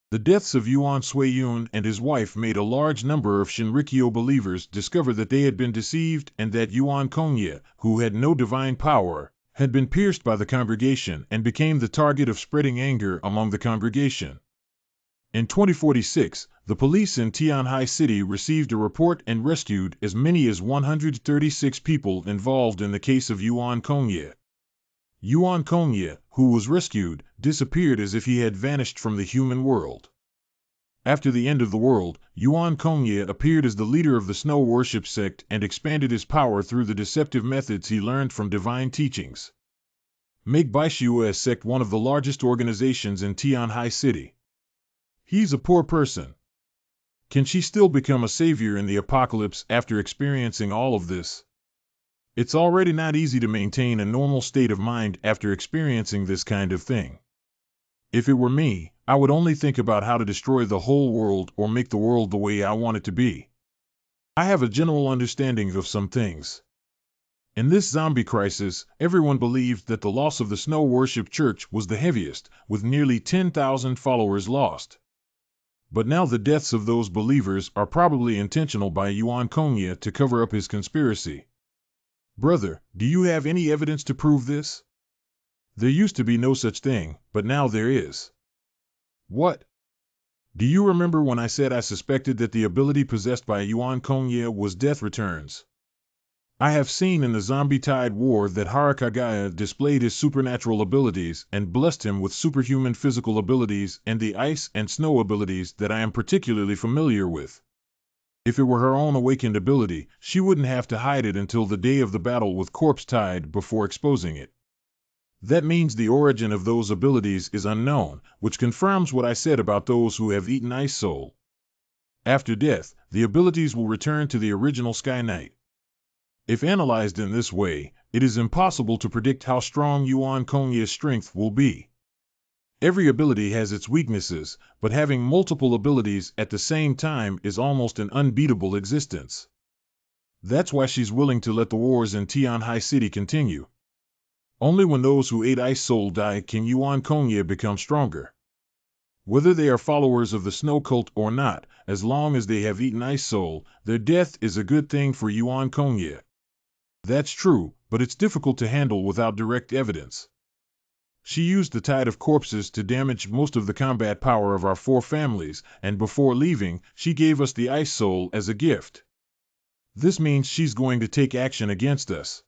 The deaths of Yuan Suiyun and his wife made a large number of Shinrikyo believers discover that they had been deceived and that Yuan Kongye, who had no divine power, had been pierced by the congregation and became the target of spreading anger among the congregation. In 2046, the police in Tianhai City received a report and rescued as many as 136 people involved in the case of Yuan Kongye. Yuan Kongye, who was rescued, disappeared as if he had vanished from the human world. After the end of the world, Yuan Kongye appeared as the leader of the snow worship sect and expanded his power through the deceptive methods he learned from divine teachings. Make Baishu sect one of the largest organizations in Tianhai City. He's a poor person. Can she still become a savior in the apocalypse after experiencing all of this? It's already not easy to maintain a normal state of mind after experiencing this kind of thing. If it were me, I would only think about how to destroy the whole world or make the world the way I want it to be. I have a general understanding of some things. In this zombie crisis, everyone believed that the loss of the Snow Worship Church was the heaviest, with nearly 10,000 followers lost. But now the deaths of those believers are probably intentional by Yuan Kongye to cover up his conspiracy. Brother, do you have any evidence to prove this? There used to be no such thing, but now there is. What? Do you remember when I said I suspected that the ability possessed by Yuan Kongye was Death Returns? I have seen in the Zombie Tide War that Harakagaya displayed his supernatural abilities and blessed him with superhuman physical abilities and the ice and snow abilities that I am particularly familiar with. If it were her own awakened ability, she wouldn't have to hide it until the day of the battle with Corpse Tide before exposing it. That means the origin of those abilities is unknown, which confirms what I said about those who have eaten Ice Soul. After death, the abilities will return to the original Sky Knight. If analyzed in this way, it is impossible to predict how strong Yuan Kongye's strength will be. Every ability has its weaknesses, but having multiple abilities at the same time is almost an unbeatable existence. That's why she's willing to let the wars in Tianhai City continue. Only when those who ate Ice Soul die can Yuan Kongye become stronger. Whether they are followers of the Snow Cult or not, as long as they have eaten Ice Soul, their death is a good thing for Yuan Kongye. That's true, but it's difficult to handle without direct evidence. She used the tide of corpses to damage most of the combat power of our 4 families, and before leaving, she gave us the Ice Soul as a gift. This means she's going to take action against us.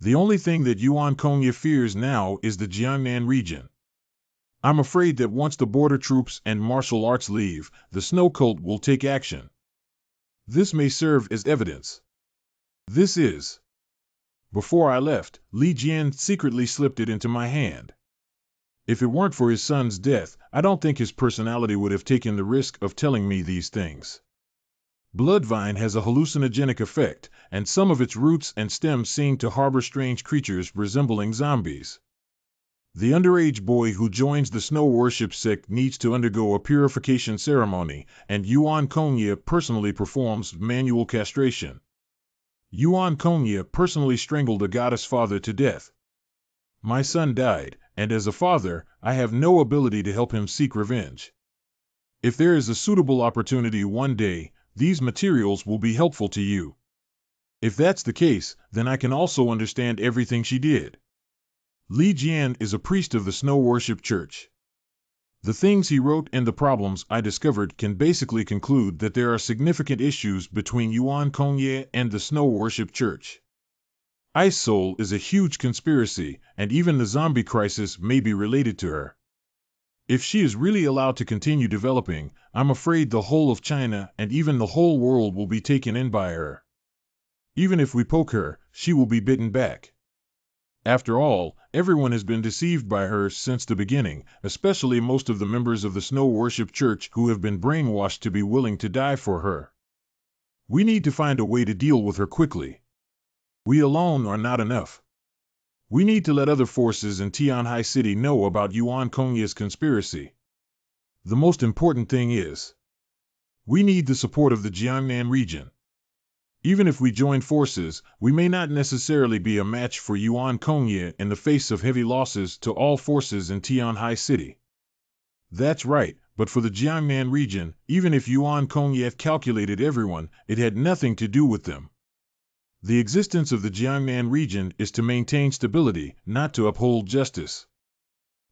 The only thing that Yuan Kongye fears now is the Jiangnan region. I'm afraid that once the border troops and martial arts leave, the Snow Cult will take action. This may serve as evidence. This is. Before I left, Li Jian secretly slipped it into my hand. If it weren't for his son's death, I don't think his personality would have taken the risk of telling me these things. Bloodvine has a hallucinogenic effect, and some of its roots and stems seem to harbor strange creatures resembling zombies. The underage boy who joins the Snow Worship sect needs to undergo a purification ceremony, and Yuan Kongye personally performs manual castration. Yuan Kongye personally strangled a goddess father to death. My son died, and as a father, I have no ability to help him seek revenge. If there is a suitable opportunity one day, these materials will be helpful to you. If that's the case, then I can also understand everything she did. Li Jian is a priest of the Snow Worship Church. The things he wrote and the problems I discovered can basically conclude that there are significant issues between Yuan Kongye and the Snow Worship Church. Ice Soul is a huge conspiracy, and even the zombie crisis may be related to her. If she is really allowed to continue developing, I'm afraid the whole of China and even the whole world will be taken in by her. Even if we poke her, she will be bitten back. After all, everyone has been deceived by her since the beginning, especially most of the members of the Snow Worship Church who have been brainwashed to be willing to die for her. We need to find a way to deal with her quickly. We alone are not enough. We need to let other forces in Tianhai City know about Yuan Kongye's conspiracy. The most important thing is, we need the support of the Jiangnan region. Even if we join forces, we may not necessarily be a match for Yuan Kongye in the face of heavy losses to all forces in Tianhai City. That's right, but for the Jiangnan region, even if Yuan Kongye calculated everyone, it had nothing to do with them. The existence of the Jiangnan region is to maintain stability, not to uphold justice.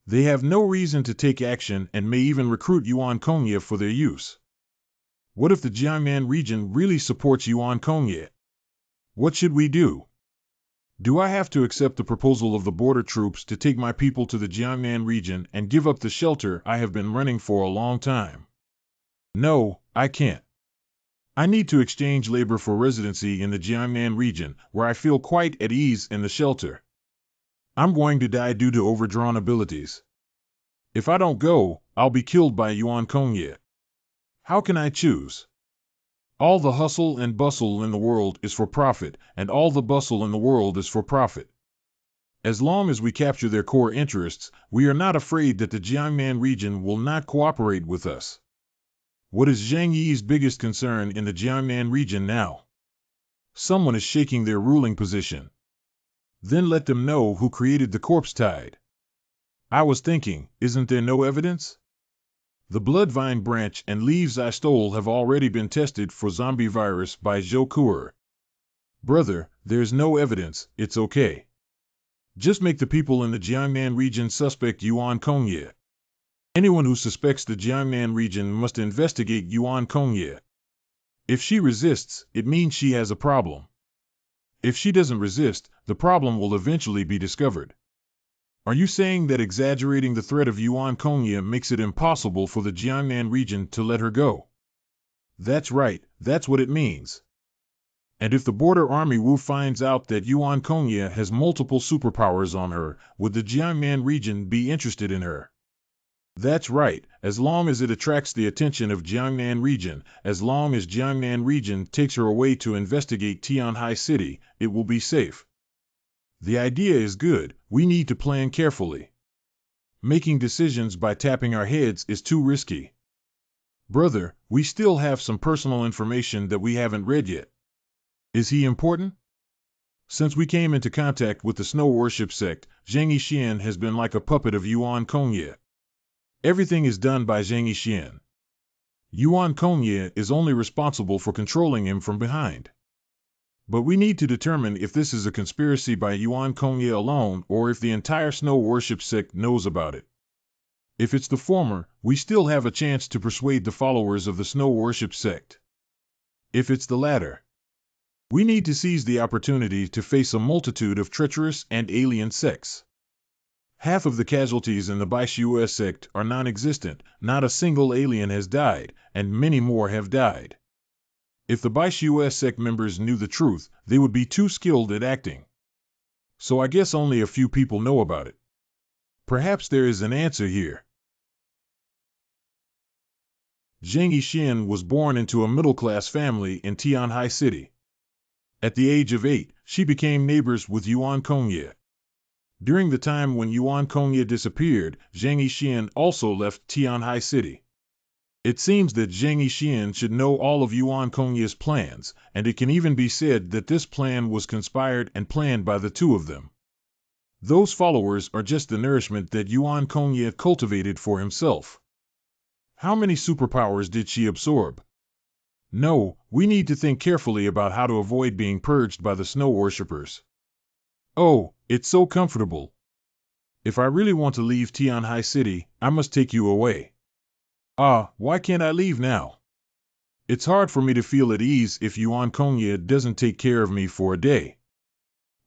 They have no reason to take action and may even recruit Yuan Kongye for their use. What if the Jiangnan region really supports Yuan Kongye? What should we do? Do I have to accept the proposal of the border troops to take my people to the Jiangnan region and give up the shelter I have been running for a long time? No, I can't. I need to exchange labor for residency in the Jiangnan region, where I feel quite at ease in the shelter. I'm going to die due to overdrawn abilities. If I don't go, I'll be killed by Yuan Kongye. How can I choose? All the hustle and bustle in the world is for profit, and all the bustle in the world is for profit. As long as we capture their core interests, we are not afraid that the Jiangnan region will not cooperate with us. What is Zhang Yi's biggest concern in the Jiangnan region now? Someone is shaking their ruling position. Then let them know who created the corpse tide. I was thinking, isn't there no evidence? The bloodvine branch and leaves I stole have already been tested for zombie virus by Zhou Kuer. Brother, there's no evidence, it's okay. Just make the people in the Jiangnan region suspect Yuan Kongye. Anyone who suspects the Jiangnan region must investigate Yuan Kongye. If she resists, it means she has a problem. If she doesn't resist, the problem will eventually be discovered. Are you saying that exaggerating the threat of Yuan Kongye makes it impossible for the Jiangnan region to let her go? That's right, that's what it means. And if the border army Wu finds out that Yuan Kongye has multiple superpowers on her, would the Jiangnan region be interested in her? That's right, as long as it attracts the attention of Jiangnan region, as long as Jiangnan region takes her away to investigate Tianhai City, it will be safe. The idea is good, we need to plan carefully. Making decisions by tapping our heads is too risky. Brother, we still have some personal information that we haven't read yet. Is he important? Since we came into contact with the Snow Worship sect, Zhang Yixian has been like a puppet of Yuan Kongye. Everything is done by Zhang Yixian. Yuan Kongye is only responsible for controlling him from behind. But we need to determine if this is a conspiracy by Yuan Kongye alone or if the entire Snow Worship sect knows about it. If it's the former, we still have a chance to persuade the followers of the Snow Worship sect. If it's the latter, we need to seize the opportunity to face a multitude of treacherous and alien sects. Half of the casualties in the Baishu sect are non-existent, not a single alien has died, and many more have died. If the Baishu sect members knew the truth, they would be too skilled at acting. So I guess only a few people know about it. Perhaps there is an answer here. Zhang Yixian was born into a middle-class family in Tianhai City. At the age of 8, she became neighbors with Yuan Kongye. During the time when Yuan Kongye disappeared, Zhang Yixian also left Tianhai City. It seems that Zhang Yixian should know all of Yuan Kongye's plans, and it can even be said that this plan was conspired and planned by the two of them. Those followers are just the nourishment that Yuan Kongye cultivated for himself. How many superpowers did she absorb? No, we need to think carefully about how to avoid being purged by the snow worshippers. Oh, it's so comfortable. If I really want to leave Tianhai City, I must take you away. Ah, why can't I leave now? It's hard for me to feel at ease if Yuan Kongye doesn't take care of me for a day.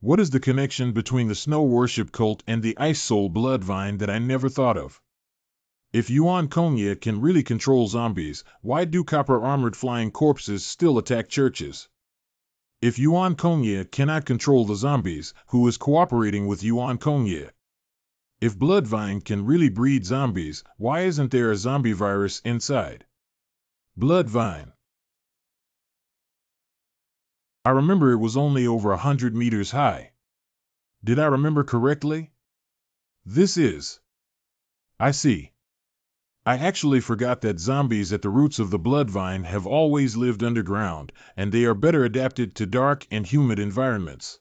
What is the connection between the snow worship cult and the ice soul bloodvine that I never thought of? If Yuan Kongye can really control zombies, why do copper-armored flying corpses still attack churches? If Yuan Kongye cannot control the zombies, who is cooperating with Yuan Kongye? If Bloodvine can really breed zombies, why isn't there a zombie virus inside? Bloodvine. I remember it was only over 100 meters high. Did I remember correctly? This is. I see. I actually forgot that zombies at the roots of the Bloodvine have always lived underground, and they are better adapted to dark and humid environments.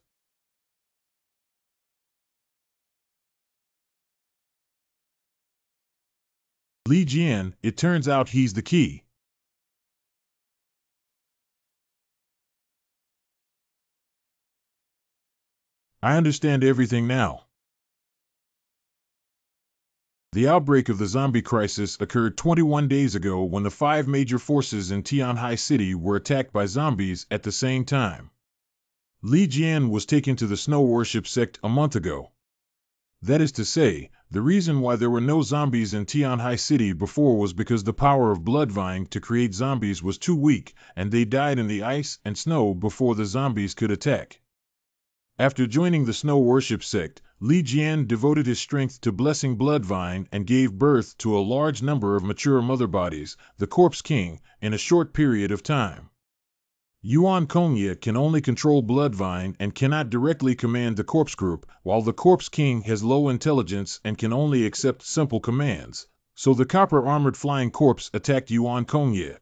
Li Jian, it turns out he's the key. I understand everything now. The outbreak of the zombie crisis occurred 21 days ago when the 5 major forces in Tianhai City were attacked by zombies at the same time. Li Jian was taken to the Snow Worship sect a month ago. That is to say, the reason why there were no zombies in Tianhai City before was because the power of Bloodvine to create zombies was too weak, and they died in the ice and snow before the zombies could attack. After joining the Snow Worship sect, Li Jian devoted his strength to blessing Bloodvine and gave birth to a large number of mature mother bodies, the Corpse King, in a short period of time. Yuan Kongya can only control Bloodvine and cannot directly command the Corpse Group, while the Corpse King has low intelligence and can only accept simple commands. So the copper-armored flying corpse attacked Yuan Kongya.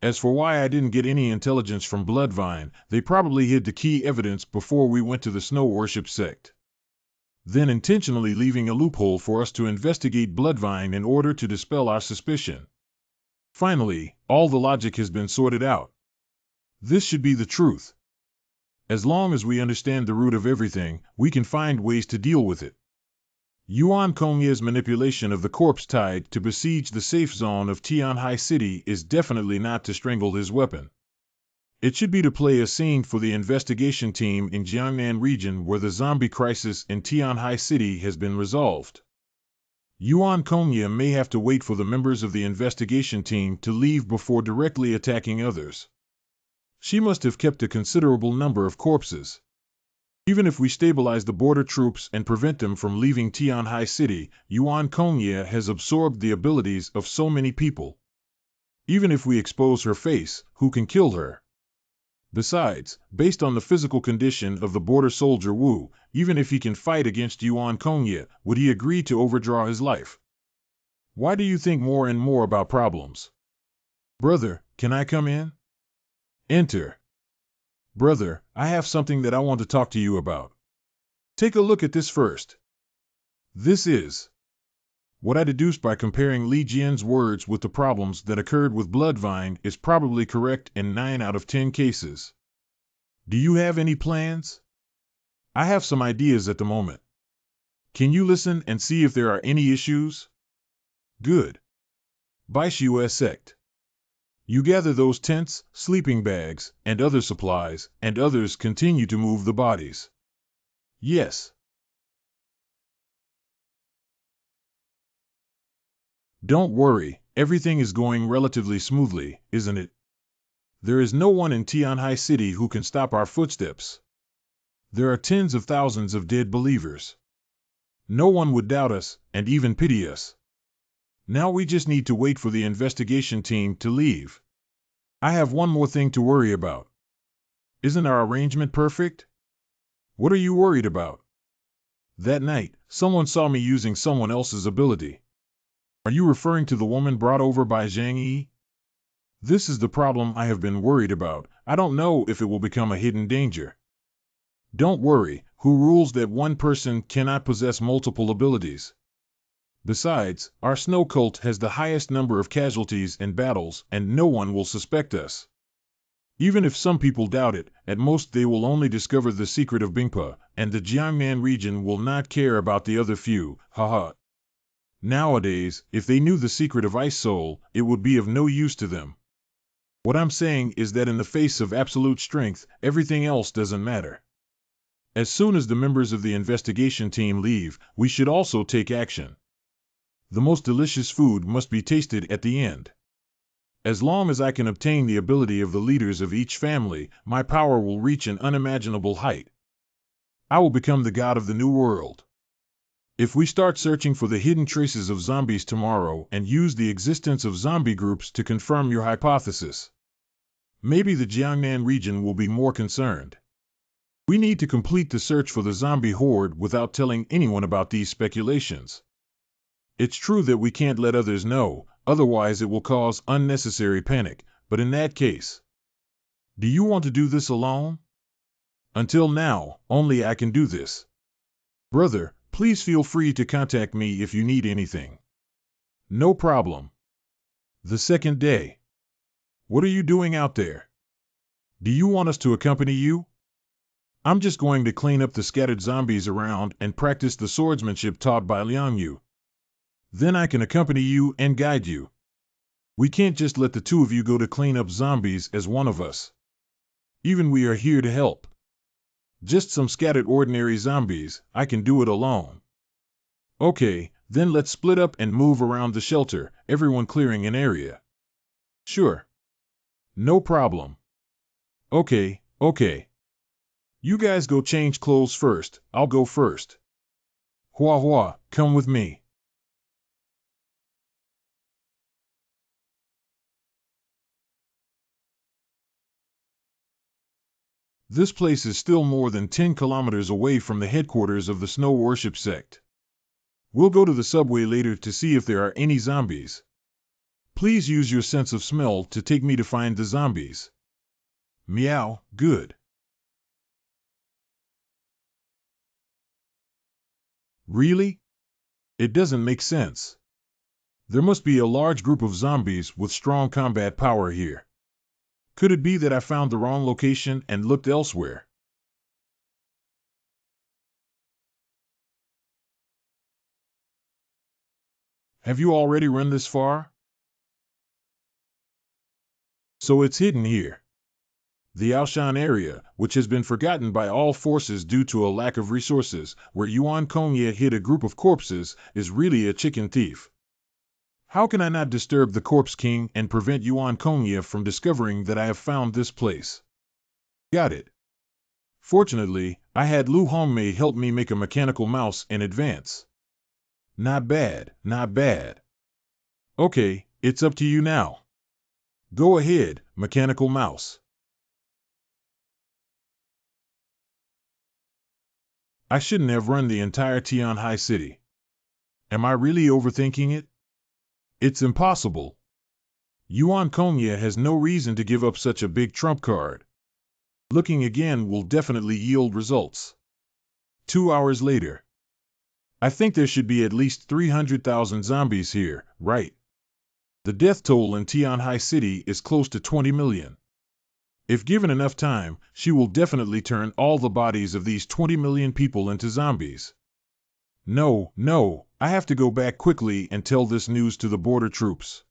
As for why I didn't get any intelligence from Bloodvine, they probably hid the key evidence before we went to the Snow Worship sect, then intentionally leaving a loophole for us to investigate Bloodvine in order to dispel our suspicion. Finally, all the logic has been sorted out. This should be the truth. As long as we understand the root of everything, we can find ways to deal with it. Yuan Kongya's manipulation of the corpse tide to besiege the safe zone of Tianhai City is definitely not to strangle his weapon. It should be to play a scene for the investigation team in Jiangnan region where the zombie crisis in Tianhai City has been resolved. Yuan Kongya may have to wait for the members of the investigation team to leave before directly attacking others. She must have kept a considerable number of corpses. Even if we stabilize the border troops and prevent them from leaving Tianhai City, Yuan Kongya has absorbed the abilities of so many people. Even if we expose her face, who can kill her? Besides, based on the physical condition of the border soldier Wu, even if he can fight against Yuan Kongya, would he agree to overdraw his life? Why do you think more and more about problems? Brother, can I come in? Enter. Brother, I have something that I want to talk to you about. Take a look at this first. This is what I deduced by comparing Li Jian's words with the problems that occurred with Bloodvine is probably correct in 9 out of 10 cases. Do you have any plans? I have some ideas at the moment. Can you listen and see if there are any issues? Good. Baishu sect. You gather those tents, sleeping bags, and other supplies, and others continue to move the bodies. Yes. Don't worry, everything is going relatively smoothly, isn't it? There is no one in Tianhai City who can stop our footsteps. There are tens of thousands of dead believers. No one would doubt us, and even pity us. Now we just need to wait for the investigation team to leave. I have one more thing to worry about. Isn't our arrangement perfect? What are you worried about? That night, someone saw me using someone else's ability. Are you referring to the woman brought over by Zhang Yi? This is the problem I have been worried about. I don't know if it will become a hidden danger. Don't worry, who rules that one person cannot possess multiple abilities? Besides, our snow cult has the highest number of casualties in battles, and no one will suspect us. Even if some people doubt it, at most they will only discover the secret of Bingpa, and the Jiangnan region will not care about the other few, haha. Nowadays, if they knew the secret of Ice Soul, it would be of no use to them. What I'm saying is that in the face of absolute strength, everything else doesn't matter. As soon as the members of the investigation team leave, we should also take action. The most delicious food must be tasted at the end. As long as I can obtain the ability of the leaders of each family, my power will reach an unimaginable height. I will become the god of the new world. If we start searching for the hidden traces of zombies tomorrow and use the existence of zombie groups to confirm your hypothesis, maybe the Jiangnan region will be more concerned. We need to complete the search for the zombie horde without telling anyone about these speculations. It's true that we can't let others know, otherwise it will cause unnecessary panic, but in that case, do you want to do this alone? Until now, only I can do this. Brother, please feel free to contact me if you need anything. No problem. The second day. What are you doing out there? Do you want us to accompany you? I'm just going to clean up the scattered zombies around and practice the swordsmanship taught by Liang Yu. Then I can accompany you and guide you. We can't just let the two of you go to clean up zombies as one of us. Even we are here to help. Just some scattered ordinary zombies, I can do it alone. Okay, then let's split up and move around the shelter, everyone clearing an area. Sure. No problem. Okay. You guys go change clothes first, I'll go first. Hua Hua, come with me. This place is still more than 10 kilometers away from the headquarters of the Snow Worship sect. We'll go to the subway later to see if there are any zombies. Please use your sense of smell to take me to find the zombies. Meow, good. Really? It doesn't make sense. There must be a large group of zombies with strong combat power here. Could it be that I found the wrong location and looked elsewhere? Have you already run this far? So it's hidden here. The Aoshan area, which has been forgotten by all forces due to a lack of resources, where Yuan Kongye hid a group of corpses, is really a chicken thief. How can I not disturb the Corpse King and prevent Yuan Kongye from discovering that I have found this place? Got it. Fortunately, I had Lu Hongmei help me make a mechanical mouse in advance. Not bad, not bad. Okay, it's up to you now. Go ahead, mechanical mouse. I shouldn't have run the entire Tianhai city. Am I really overthinking it? It's impossible. Yuan Kongye has no reason to give up such a big trump card. Looking again will definitely yield results. 2 hours later. I think there should be at least 300,000 zombies here, right? The death toll in Tianhai City is close to 20 million. If given enough time, she will definitely turn all the bodies of these 20 million people into zombies. No, I have to go back quickly and tell this news to the border troops.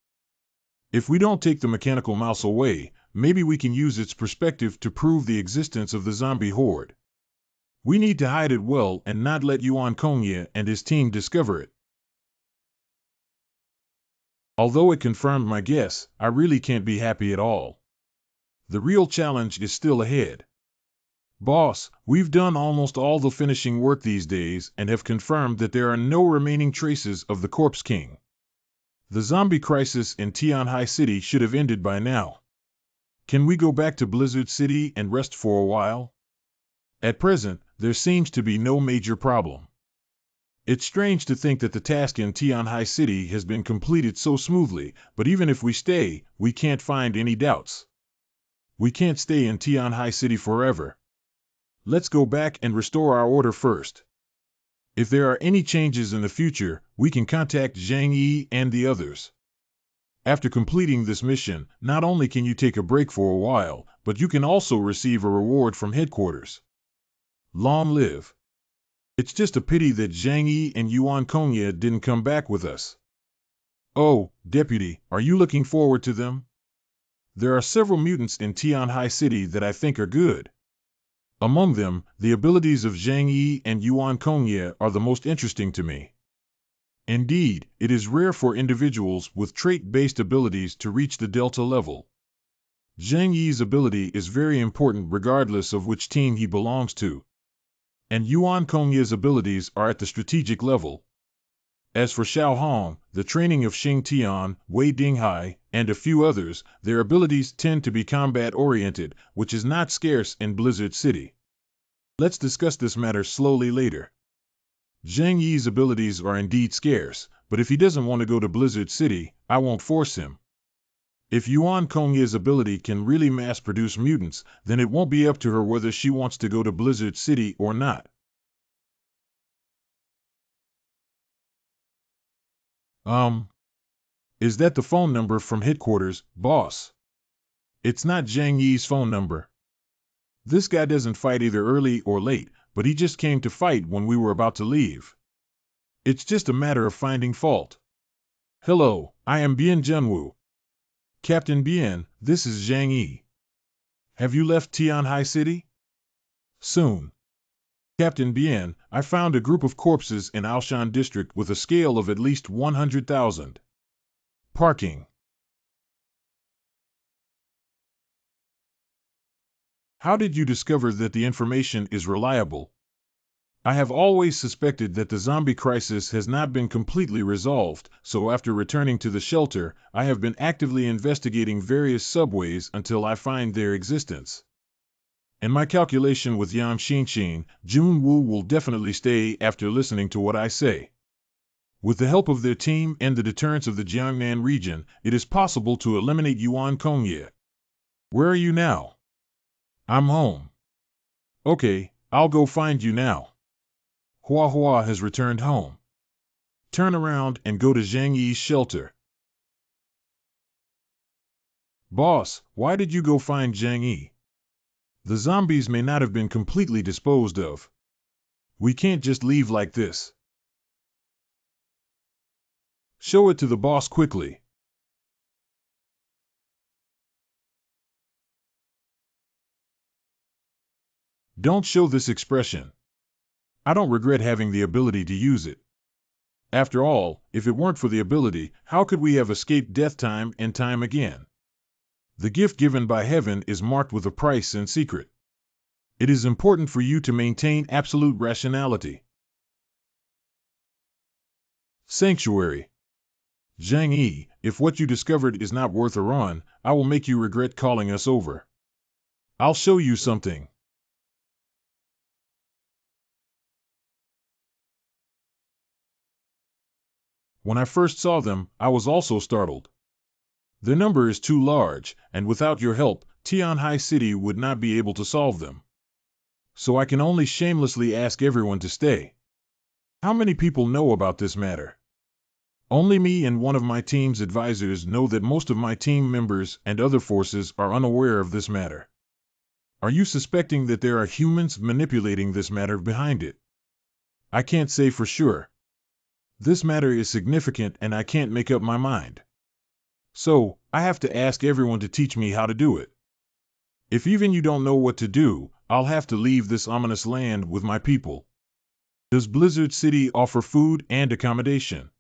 If we don't take the mechanical mouse away, maybe we can use its perspective to prove the existence of the zombie horde. We need to hide it well and not let Yuan Kongye and his team discover it. Although it confirmed my guess, I really can't be happy at all. The real challenge is still ahead. Boss, we've done almost all the finishing work these days and have confirmed that there are no remaining traces of the Corpse King. The zombie crisis in Tianhai City should have ended by now. Can we go back to Blizzard City and rest for a while? At present, there seems to be no major problem. It's strange to think that the task in Tianhai City has been completed so smoothly, but even if we stay, we can't find any doubts. We can't stay in Tianhai City forever. Let's go back and restore our order first. If there are any changes in the future, we can contact Zhang Yi and the others. After completing this mission, not only can you take a break for a while, but you can also receive a reward from headquarters. Long live. It's just a pity that Zhang Yi and Yuan Kongye didn't come back with us. Oh, Deputy, are you looking forward to them? There are several mutants in Tianhai City that I think are good. Among them, the abilities of Zhang Yi and Yuan Kongye are the most interesting to me. Indeed, it is rare for individuals with trait-based abilities to reach the Delta level. Zhang Yi's ability is very important regardless of which team he belongs to. And Yuan Kongye's abilities are at the strategic level. As for Xiao Hong, the training of Xing Tian, Wei Dinghai, and a few others, their abilities tend to be combat-oriented, which is not scarce in Blizzard City. Let's discuss this matter slowly later. Zhang Yi's abilities are indeed scarce, but if he doesn't want to go to Blizzard City, I won't force him. If Yuan Kongye's ability can really mass-produce mutants, then it won't be up to her whether she wants to go to Blizzard City or not. Is that the phone number from headquarters, boss? It's not Zhang Yi's phone number. This guy doesn't fight either early or late, but he just came to fight when we were about to leave. It's just a matter of finding fault. Hello, I am Bian Junwu. Captain Bian, this is Zhang Yi. Have you left Tianhai City? Soon. Captain Bian, I found a group of corpses in Aoshan District with a scale of at least 100,000. Parking. How did you discover that the information is reliable? I have always suspected that the zombie crisis has not been completely resolved, so after returning to the shelter, I have been actively investigating various subways until I find their existence. In my calculation with Yan Xinxin, Jun Wu will definitely stay after listening to what I say. With the help of their team and the deterrence of the Jiangnan region, it is possible to eliminate Yuan Kongye. Where are you now? I'm home. Okay, I'll go find you now. Hua Hua has returned home. Turn around and go to Zhang Yi's shelter. Boss, why did you go find Zhang Yi? The zombies may not have been completely disposed of. We can't just leave like this. Show it to the boss quickly. Don't show this expression. I don't regret having the ability to use it. After all, if it weren't for the ability, how could we have escaped death time and time again? The gift given by heaven is marked with a price and secret. It is important for you to maintain absolute rationality. Sanctuary. Zhang Yi, if what you discovered is not worth a run, I will make you regret calling us over. I'll show you something. When I first saw them, I was also startled. Their number is too large, and without your help, Tianhai City would not be able to solve them. So I can only shamelessly ask everyone to stay. How many people know about this matter? Only me and one of my team's advisors know that most of my team members and other forces are unaware of this matter. Are you suspecting that there are humans manipulating this matter behind it? I can't say for sure. This matter is significant and I can't make up my mind. So, I have to ask everyone to teach me how to do it. If even you don't know what to do, I'll have to leave this ominous land with my people. Does Blizzard City offer food and accommodation?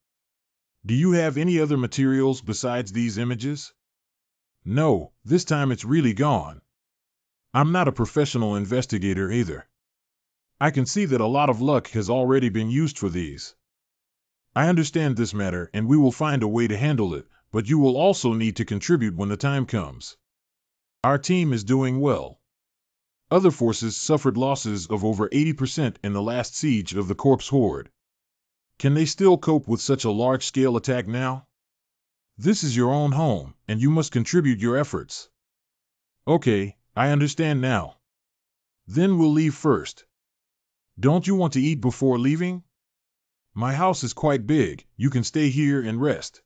Do you have any other materials besides these images? No, this time it's really gone. I'm not a professional investigator either. I can see that a lot of luck has already been used for these. I understand this matter and we will find a way to handle it, but you will also need to contribute when the time comes. Our team is doing well. Other forces suffered losses of over 80% in the last siege of the Corpse Horde. Can they still cope with such a large-scale attack now? This is your own home, and you must contribute your efforts. Okay, I understand now. Then we'll leave first. Don't you want to eat before leaving? My house is quite big, you can stay here and rest.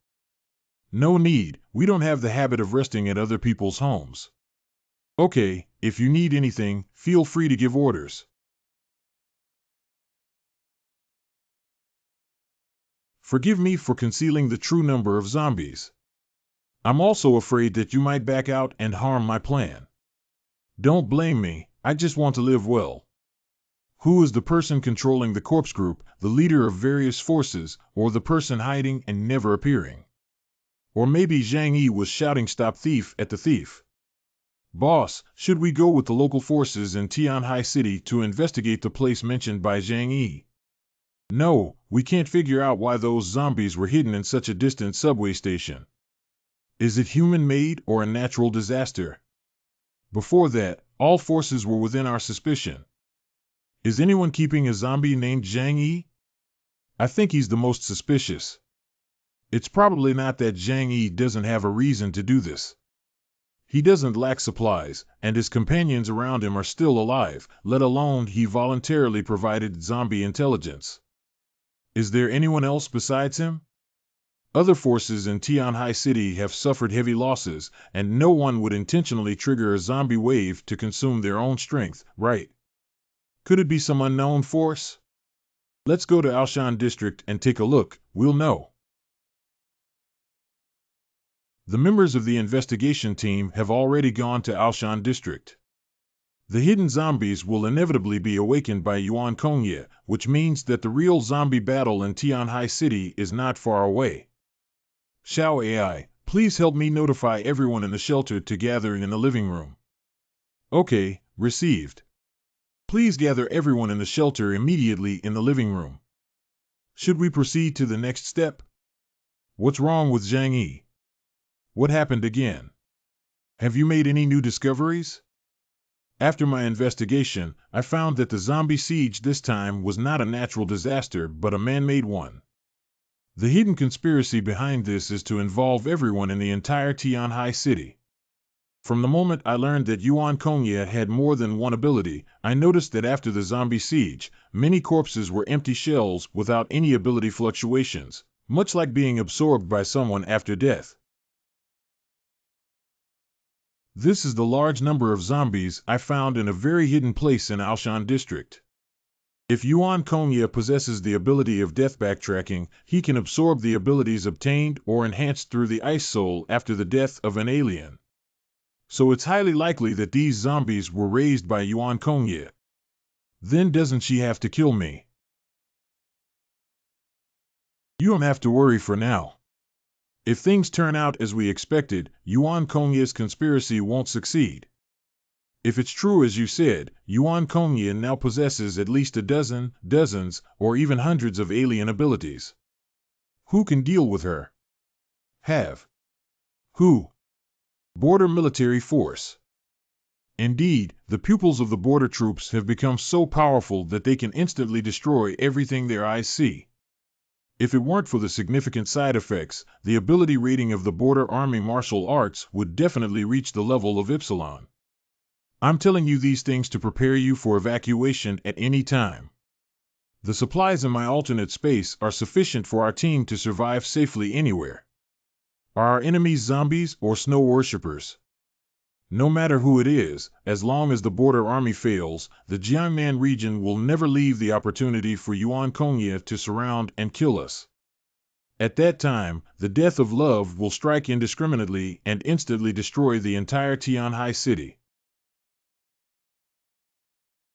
No need, we don't have the habit of resting at other people's homes. Okay, if you need anything, feel free to give orders. Forgive me for concealing the true number of zombies. I'm also afraid that you might back out and harm my plan. Don't blame me, I just want to live well. Who is the person controlling the corpse group, the leader of various forces, or the person hiding and never appearing? Or maybe Zhang Yi was shouting "Stop thief" at the thief. Boss, should we go with the local forces in Tianhai City to investigate the place mentioned by Zhang Yi? No, we can't figure out why those zombies were hidden in such a distant subway station. Is it human-made or a natural disaster? Before that, all forces were within our suspicion. Is anyone keeping a zombie named Zhang Yi? I think he's the most suspicious. It's probably not that Zhang Yi doesn't have a reason to do this. He doesn't lack supplies, and his companions around him are still alive, let alone he voluntarily provided zombie intelligence. Is there anyone else besides him? Other forces in Tianhai City have suffered heavy losses, and no one would intentionally trigger a zombie wave to consume their own strength, right? Could it be some unknown force? Let's go to Aoshan District and take a look, we'll know. The members of the investigation team have already gone to Aoshan District. The hidden zombies will inevitably be awakened by Yuan Kongye, which means that the real zombie battle in Tianhai City is not far away. Xiao AI, please help me notify everyone in the shelter to gather in the living room. Okay, received. Please gather everyone in the shelter immediately in the living room. Should we proceed to the next step? What's wrong with Zhang Yi? What happened again? Have you made any new discoveries? After my investigation, I found that the zombie siege this time was not a natural disaster but a man-made one. The hidden conspiracy behind this is to involve everyone in the entire Tianhai city. From the moment I learned that Yuan Kongye had more than one ability, I noticed that after the zombie siege, many corpses were empty shells without any ability fluctuations, much like being absorbed by someone after death. This is the large number of zombies I found in a very hidden place in Alshan district. If Yuan Kongye possesses the ability of death backtracking, he can absorb the abilities obtained or enhanced through the Ice Soul after the death of an alien. So it's highly likely that these zombies were raised by Yuan Kongye. Then doesn't she have to kill me? You don't have to worry for now. If things turn out as we expected, Yuan Kongye's conspiracy won't succeed. If it's true as you said, Yuan Kongye now possesses at least a dozen, dozens, or even hundreds of alien abilities. Who can deal with her? Have. Who? Border Military Force. Indeed, the pupils of the border troops have become so powerful that they can instantly destroy everything their eyes see. If it weren't for the significant side effects, the ability rating of the Border Army Martial Arts would definitely reach the level of Epsilon. I'm telling you these things to prepare you for evacuation at any time. The supplies in my alternate space are sufficient for our team to survive safely anywhere. Are our enemies zombies or snow worshippers? No matter who it is, as long as the border army fails, the Jiangnan region will never leave the opportunity for Yuan Kongye to surround and kill us. At that time, the death of love will strike indiscriminately and instantly destroy the entire Tianhai city.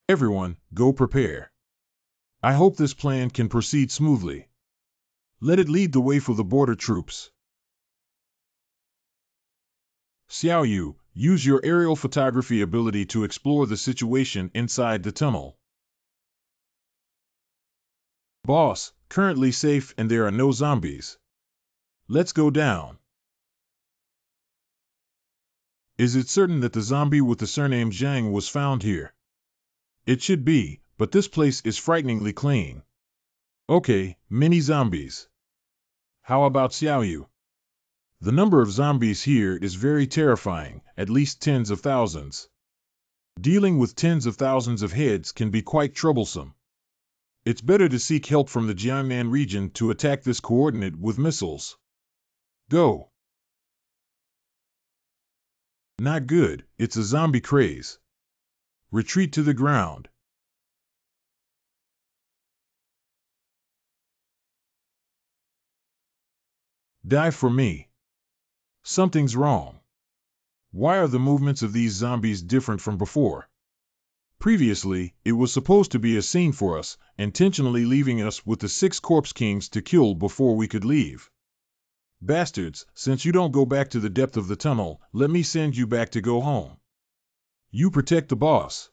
Everyone, go prepare. I hope this plan can proceed smoothly. Let it lead the way for the border troops. Xiao Yu, use your aerial photography ability to explore the situation inside the tunnel. Boss, currently safe and there are no zombies. Let's go down. Is it certain that the zombie with the surname Zhang was found here? It should be, but this place is frighteningly clean. Okay, many zombies. How about Xiao Yu? The number of zombies here is very terrifying, at least tens of thousands. Dealing with tens of thousands of heads can be quite troublesome. It's better to seek help from the Jiangnan region to attack this coordinate with missiles. Go. Not good, it's a zombie craze. Retreat to the ground. Die for me. Something's wrong. Why are the movements of these zombies different from before? Previously, it was supposed to be a scene for us, intentionally leaving us with the 6 corpse kings to kill before we could leave. Bastards, since you don't go back to the depth of the tunnel, let me send you back to go home. You protect the boss.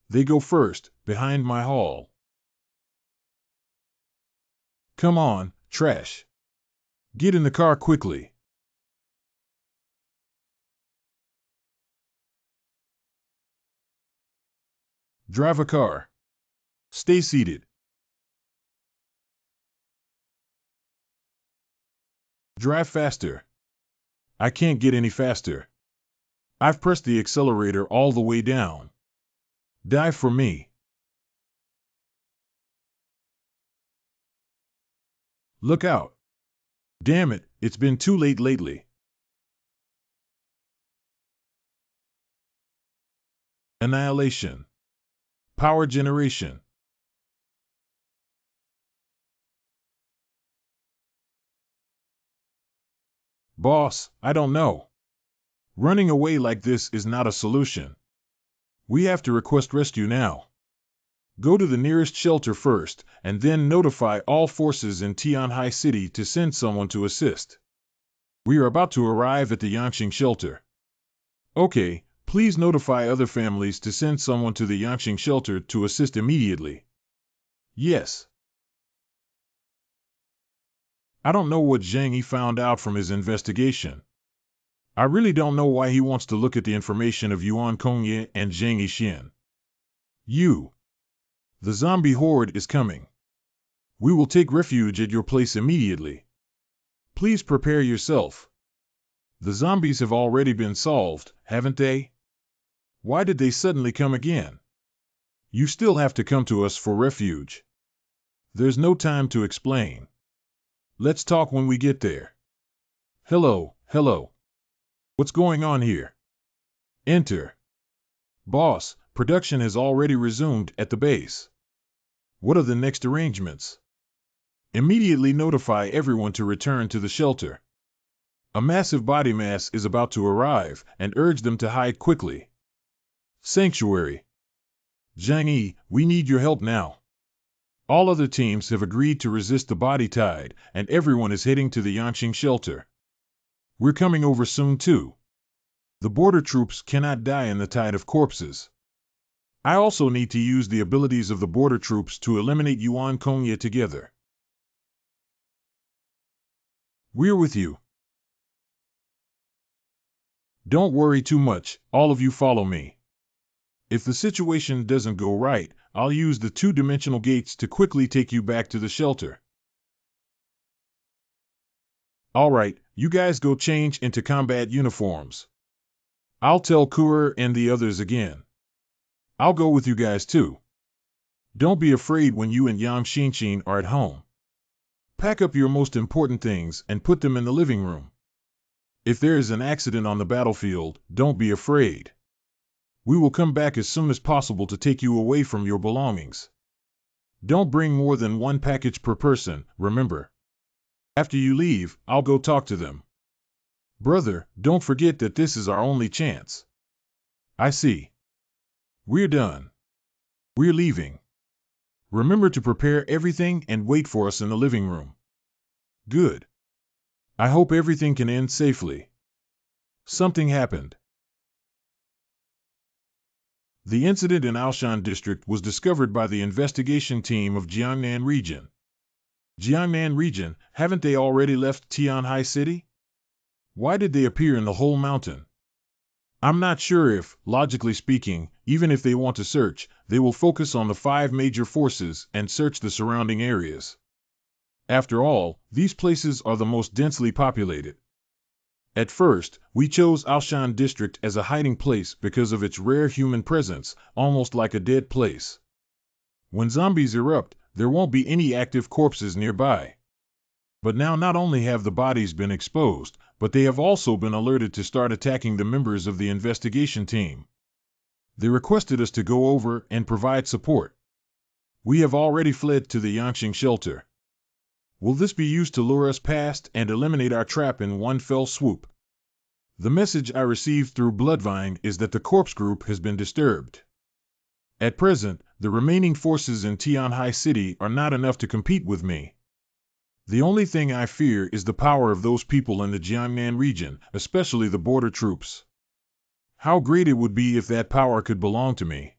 They go first, behind my hall. Come on, trash. Get in the car quickly. Drive a car. Stay seated. Drive faster. I can't get any faster. I've pressed the accelerator all the way down. Die for me. Look out. Damn it, it's been too late lately. Annihilation. Power generation. Boss, I don't know. Running away like this is not a solution. We have to request rescue now. Go to the nearest shelter first, and then notify all forces in Tianhai City to send someone to assist. We are about to arrive at the Yangqing shelter. Okay, Please notify other families to send someone to the Yanqing shelter to assist immediately. Yes. I don't know what Zhang Yi found out from his investigation. I really don't know why he wants to look at the information of Yuan Kongye and Zhang Yixin. The zombie horde is coming. We will take refuge at your place immediately. Please prepare yourself. The zombies have already been solved, haven't they? Why did they suddenly come again? You still have to come to us for refuge. There's no time to explain. Let's talk when we get there. Hello. What's going on here? Enter. Boss, production has already resumed at the base. What are the next arrangements? Immediately notify everyone to return to the shelter. A massive body mass is about to arrive, and urge them to hide quickly. Sanctuary. Zhang Yi, we need your help now. All other teams have agreed to resist the body tide, and everyone is heading to the Yanqing shelter. We're coming over soon too. The border troops cannot die in the tide of corpses. I also need to use the abilities of the border troops to eliminate Yuan Kongye together. We're with you. Don't worry too much, all of you follow me. If the situation doesn't go right, I'll use the two-dimensional gates to quickly take you back to the shelter. Alright, you guys go change into combat uniforms. I'll tell Kurer and the others again. I'll go with you guys too. Don't be afraid when you and Yang Xinqin are at home. Pack up your most important things and put them in the living room. If there is an accident on the battlefield, don't be afraid. We will come back as soon as possible to take you away from your belongings. Don't bring more than one package per person, remember. After you leave, I'll go talk to them. Brother, don't forget that this is our only chance. I see. We're done. We're leaving. Remember to prepare everything and wait for us in the living room. Good. I hope everything can end safely. Something happened. The incident in Aoshan District was discovered by the investigation team of Jiangnan Region. Jiangnan Region, haven't they already left Tianhai City? Why did they appear in the whole mountain? I'm not sure if, logically speaking, even if they want to search, they will focus on the 5 major forces and search the surrounding areas. After all, these places are the most densely populated. At first, we chose Aoshan District as a hiding place because of its rare human presence, almost like a dead place. When zombies erupt, there won't be any active corpses nearby. But now not only have the bodies been exposed, but they have also been alerted to start attacking the members of the investigation team. They requested us to go over and provide support. We have already fled to the Yanqing shelter. Will this be used to lure us past and eliminate our trap in one fell swoop? The message I received through Bloodvine is that the corpse group has been disturbed. At present, the remaining forces in Tianhai City are not enough to compete with me. The only thing I fear is the power of those people in the Jiangnan region, especially the border troops. How great it would be if that power could belong to me.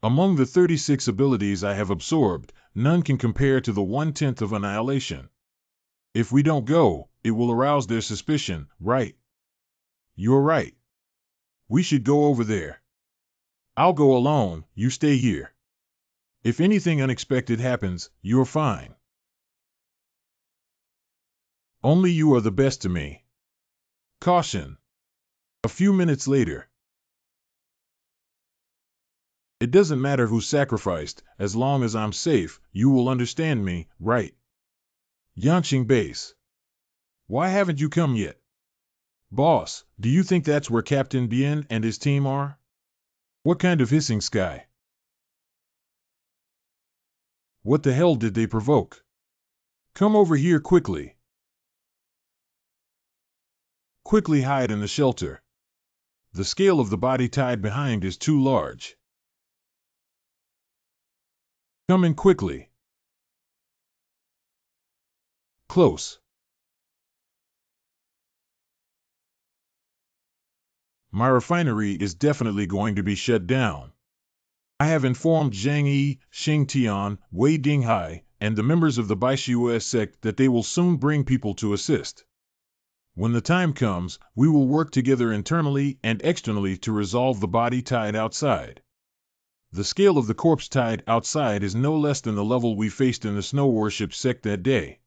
Among the 36 abilities I have absorbed, none can compare to the 1/10 of Annihilation. If we don't go, it will arouse their suspicion, right? You're right. We should go over there. I'll go alone, you stay here. If anything unexpected happens, you're fine. Only you are the best to me. Caution. A few minutes later. It doesn't matter who sacrificed, as long as I'm safe, you will understand me, right? Yanqing Base. Why haven't you come yet? Boss, do you think that's where Captain Bien and his team are? What kind of hissing sky? What the hell did they provoke? Come over here quickly. Quickly hide in the shelter. The scale of the body tide behind is too large. Come in quickly. Close. My refinery is definitely going to be shut down. I have informed Zhang Yi, Xing Tian, Wei Dinghai, and the members of the Baishu sect that they will soon bring people to assist. When the time comes, we will work together internally and externally to resolve the body tide outside. The scale of the corpse tide outside is no less than the level we faced in the snow worship sect that day.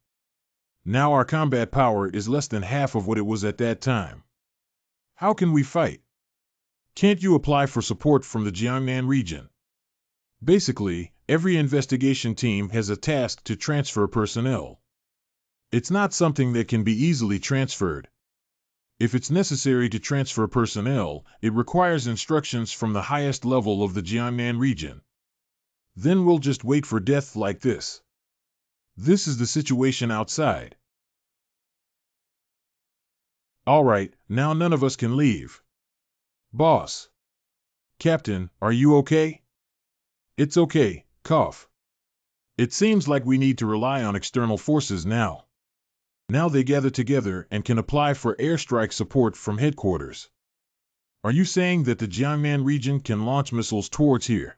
Now our combat power is less than half of what it was at that time. How can we fight? Can't you apply for support from the Jiangnan region? Basically, every investigation team has a task to transfer personnel. It's not something that can be easily transferred. If it's necessary to transfer personnel, it requires instructions from the highest level of the Jiangnan region. Then we'll just wait for death like this. This is the situation outside. All right, now none of us can leave. Boss. Captain, are you okay? It's okay, cough. It seems like we need to rely on external forces now. Now they gather together and can apply for airstrike support from headquarters. Are you saying that the Jiangnan region can launch missiles towards here?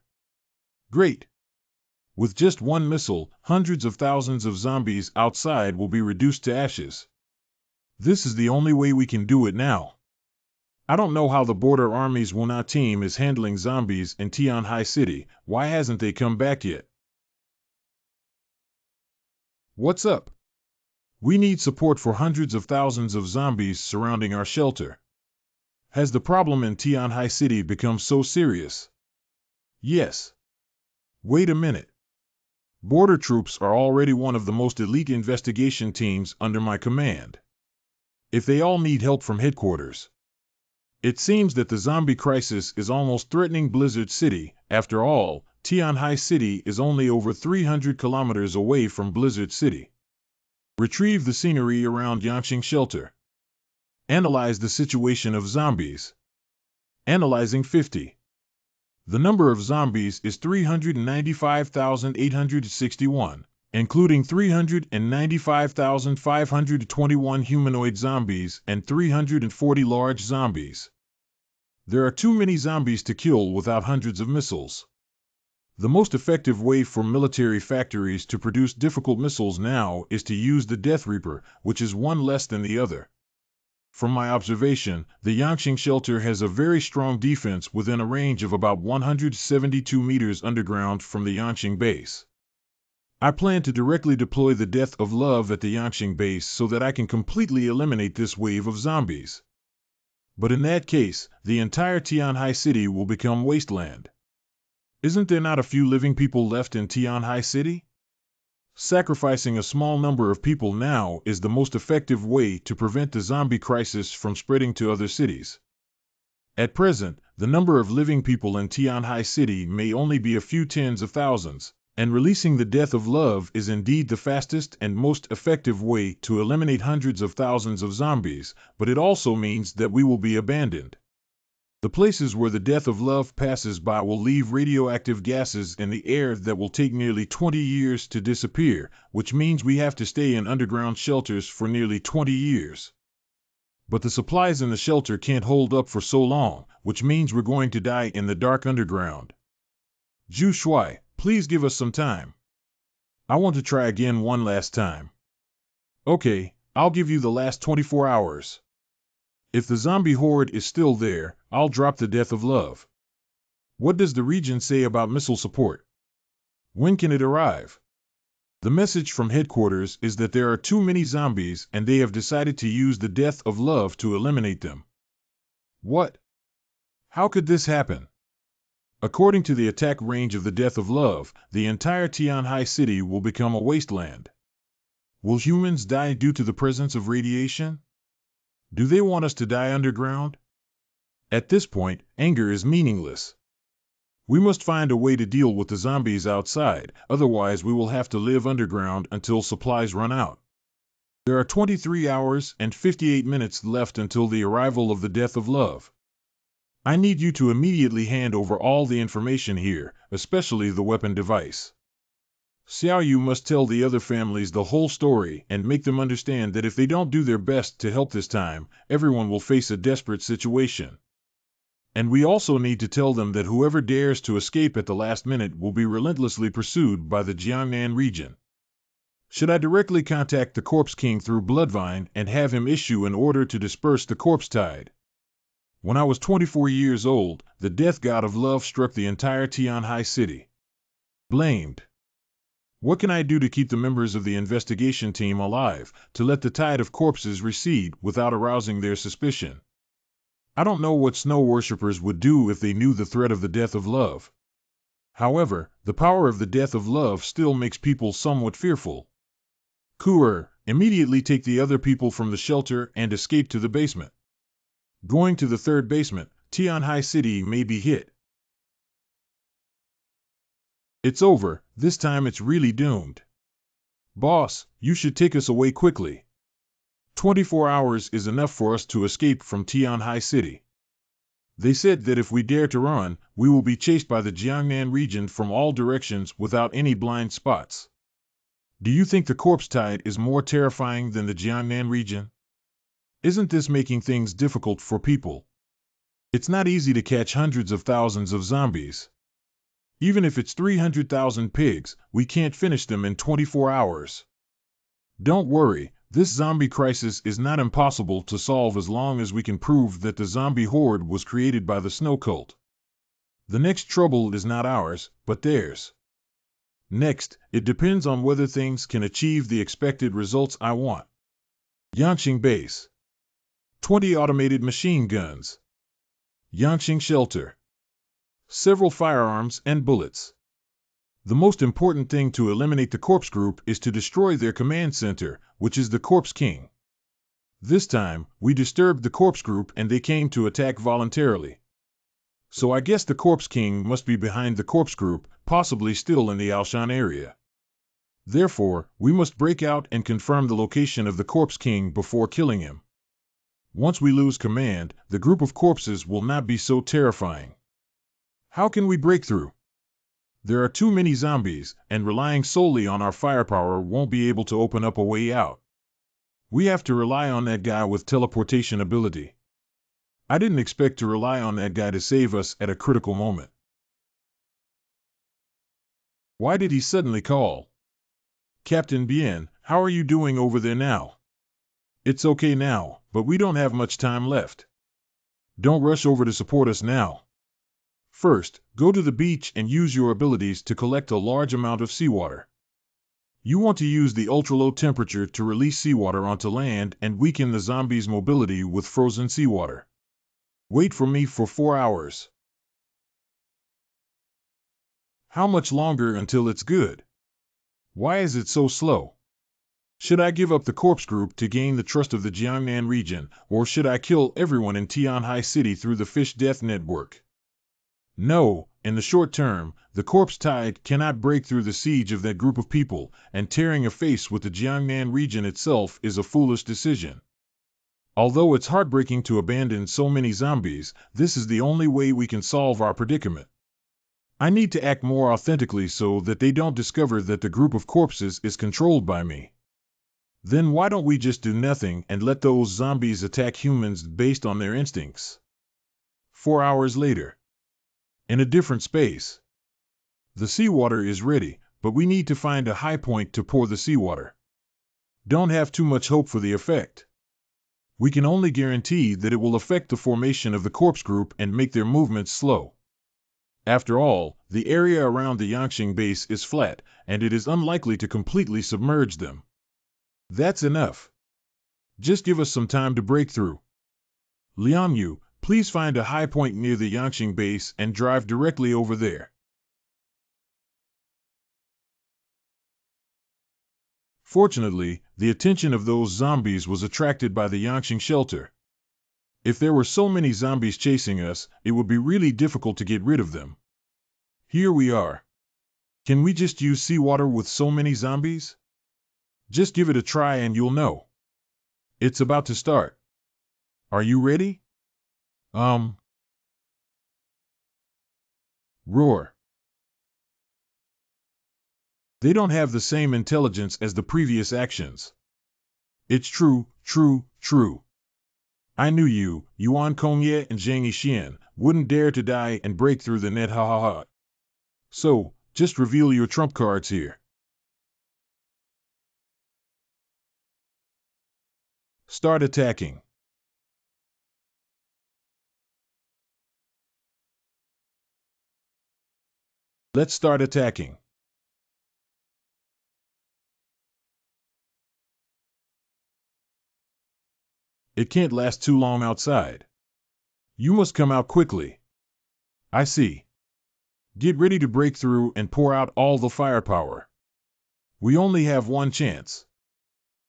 Great. With just one missile, hundreds of thousands of zombies outside will be reduced to ashes. This is the only way we can do it now. I don't know how the Border Army's Wuna team is handling zombies in Tianhai City. Why hasn't they come back yet? What's up? We need support for hundreds of thousands of zombies surrounding our shelter. Has the problem in Tianhai City become so serious? Yes. Wait a minute. Border troops are already one of the most elite investigation teams under my command. If they all need help from headquarters. It seems that the zombie crisis is almost threatening Blizzard City. After all, Tianhai City is only over 300 kilometers away from Blizzard City. Retrieve the scenery around Yangqing Shelter. Analyze the situation of zombies. Analyzing 50. The number of zombies is 395,861, including 395,521 humanoid zombies and 340 large zombies. There are too many zombies to kill without hundreds of missiles. The most effective way for military factories to produce difficult missiles now is to use the Death Reaper, which is one less than the other. From my observation, the Yangqing Shelter has a very strong defense within a range of about 172 meters underground from the Yangqing base. I plan to directly deploy the Death of Love at the Yangqing base so that I can completely eliminate this wave of zombies. But in that case, the entire Tianhai City will become wasteland. Isn't there not a few living people left in Tianhai City? Sacrificing a small number of people now is the most effective way to prevent the zombie crisis from spreading to other cities. At present, the number of living people in Tianhai City may only be a few tens of thousands, and releasing the Death of Love is indeed the fastest and most effective way to eliminate hundreds of thousands of zombies, but it also means that we will be abandoned. The places where the Death of Love passes by will leave radioactive gases in the air that will take nearly 20 years to disappear, which means we have to stay in underground shelters for nearly 20 years. But the supplies in the shelter can't hold up for so long, which means we're going to die in the dark underground. Zhu Shuai, please give us some time. I want to try again one last time. Okay, I'll give you the last 24 hours. If the zombie horde is still there, I'll drop the Death of Love. What does the region say about missile support? When can it arrive? The message from headquarters is that there are too many zombies and they have decided to use the Death of Love to eliminate them. What? How could this happen? According to the attack range of the Death of Love, the entire Tianhai City will become a wasteland. Will humans die due to the presence of radiation? Do they want us to die underground? At this point, anger is meaningless. We must find a way to deal with the zombies outside, otherwise we will have to live underground until supplies run out. There are 23 hours and 58 minutes left until the arrival of the Death of Love. I need you to immediately hand over all the information here, especially the weapon device. Xiao Yu must tell the other families the whole story and make them understand that if they don't do their best to help this time, everyone will face a desperate situation. And we also need to tell them that whoever dares to escape at the last minute will be relentlessly pursued by the Jiangnan region. Should I directly contact the Corpse King through Bloodvine and have him issue an order to disperse the corpse tide? When I was 24 years old, the death god of love struck the entire Tianhai city. Blamed. What can I do to keep the members of the investigation team alive, to let the tide of corpses recede without arousing their suspicion? I don't know what snow worshippers would do if they knew the threat of the death of love. However, the power of the death of love still makes people somewhat fearful. Kuer, immediately take the other people from the shelter and escape to the basement. Going to the third basement, Tianhai City may be hit. It's over, this time it's really doomed. Boss, you should take us away quickly. 24 hours is enough for us to escape from Tianhai City. They said that if we dare to run, we will be chased by the Jiangnan region from all directions without any blind spots. Do you think the corpse tide is more terrifying than the Jiangnan region? Isn't this making things difficult for people? It's not easy to catch hundreds of thousands of zombies. Even if it's 300,000 pigs, we can't finish them in 24 hours. Don't worry, this zombie crisis is not impossible to solve as long as we can prove that the zombie horde was created by the snow cult. The next trouble is not ours, but theirs. Next, it depends on whether things can achieve the expected results I want. Yanqing Base. 20 automated machine guns. Yanqing Shelter. Several firearms and bullets. The most important thing to eliminate the corpse group is to destroy their command center, which is the Corpse King. This time, we disturbed the corpse group and they came to attack voluntarily. So I guess the Corpse King must be behind the corpse group, possibly still in the Alshan area. Therefore, we must break out and confirm the location of the Corpse King before killing him. Once we lose command, the group of corpses will not be so terrifying. How can we break through? There are too many zombies, and relying solely on our firepower won't be able to open up a way out. We have to rely on that guy with teleportation ability. I didn't expect to rely on that guy to save us at a critical moment. Why did he suddenly call? Captain Bien, how are you doing over there now? It's okay now, but we don't have much time left. Don't rush over to support us now. First, go to the beach and use your abilities to collect a large amount of seawater. You want to use the ultra-low temperature to release seawater onto land and weaken the zombies' mobility with frozen seawater. Wait for me for 4 hours. How much longer until it's good? Why is it so slow? Should I give up the corpse group to gain the trust of the Jiangnan region, or should I kill everyone in Tianhai City through the fish death network? No, in the short term, the corpse tide cannot break through the siege of that group of people, and tearing a face with the Jiangnan region itself is a foolish decision. Although it's heartbreaking to abandon so many zombies, this is the only way we can solve our predicament. I need to act more authentically so that they don't discover that the group of corpses is controlled by me. Then why don't we just do nothing and let those zombies attack humans based on their instincts? 4 hours later. In a different space. The seawater is ready, but we need to find a high point to pour the seawater. Don't have too much hope for the effect. We can only guarantee that it will affect the formation of the corpse group and make their movements slow. After all, the area around the Yanqing base is flat, and it is unlikely to completely submerge them. That's enough. Just give us some time to break through. Liangyu, please find a high point near the Yanqing base and drive directly over there. Fortunately, the attention of those zombies was attracted by the Yanqing shelter. If there were so many zombies chasing us, it would be really difficult to get rid of them. Here we are. Can we just use seawater with so many zombies? Just give it a try and you'll know. It's about to start. Are you ready? Roar. They don't have the same intelligence as the previous actions. It's true, true, true. I knew you, Yuan Kongye and Zhang Yixian, wouldn't dare to die and break through the net, ha ha ha. So, just reveal your trump cards here. Start attacking. Let's start attacking. It can't last too long outside. You must come out quickly. I see. Get ready to break through and pour out all the firepower. We only have one chance.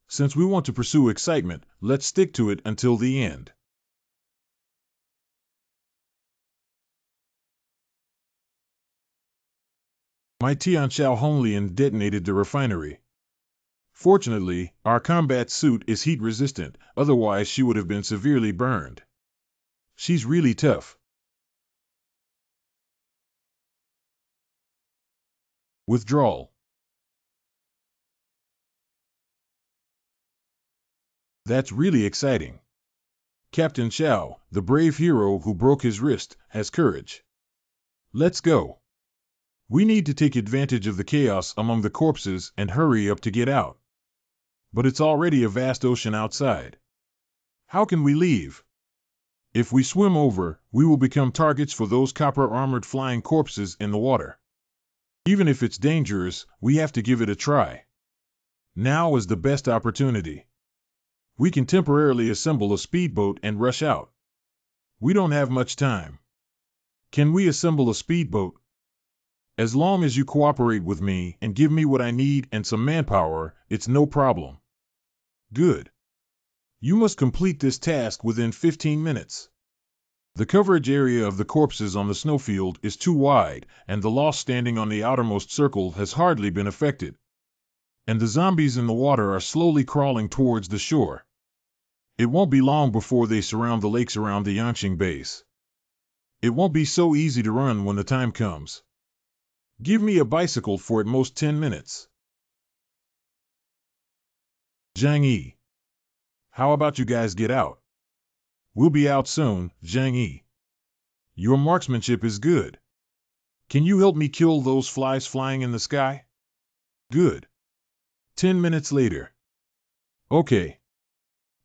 Since we want to pursue excitement, let's stick to it until the end. My Tianxiao Honglian detonated the refinery. Fortunately, our combat suit is heat resistant, otherwise she would have been severely burned. She's really tough. Withdrawal. That's really exciting. Captain Xiao, the brave hero who broke his wrist, has courage. Let's go. We need to take advantage of the chaos among the corpses and hurry up to get out. But it's already a vast ocean outside. How can we leave? If we swim over, we will become targets for those copper-armored flying corpses in the water. Even if it's dangerous, we have to give it a try. Now is the best opportunity. We can temporarily assemble a speedboat and rush out. We don't have much time. Can we assemble a speedboat? As long as you cooperate with me and give me what I need and some manpower, it's no problem. Good. You must complete this task within 15 minutes. The coverage area of the corpses on the snowfield is too wide, and the loss standing on the outermost circle has hardly been affected. And the zombies in the water are slowly crawling towards the shore. It won't be long before they surround the lakes around the Yangqing base. It won't be so easy to run when the time comes. Give me a bicycle for at most 10 minutes. Zhang Yi. How about you guys get out? We'll be out soon, Zhang Yi. Your marksmanship is good. Can you help me kill those flies flying in the sky? Good. 10 minutes later. Okay.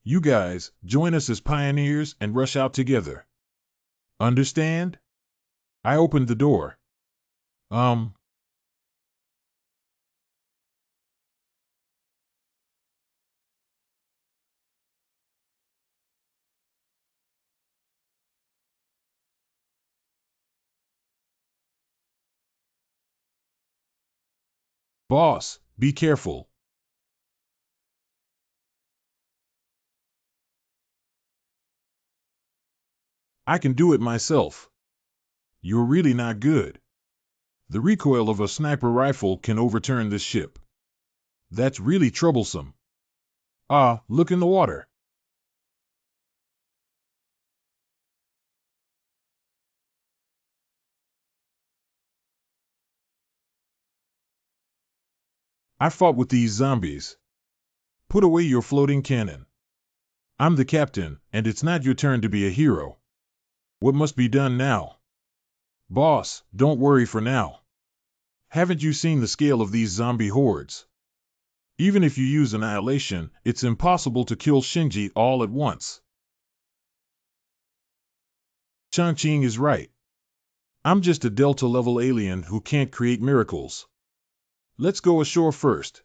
You guys, join us as pioneers and rush out together. Understand? I opened the door. Boss, be careful. I can do it myself. You're really not good. The recoil of a sniper rifle can overturn this ship. That's really troublesome. Ah, look in the water. I fought with these zombies. Put away your floating cannon. I'm the captain, and it's not your turn to be a hero. What must be done now? Boss, don't worry for now. Haven't you seen the scale of these zombie hordes? Even if you use annihilation, it's impossible to kill Shinji all at once. Changqing is right. I'm just a Delta-level alien who can't create miracles. Let's go ashore first.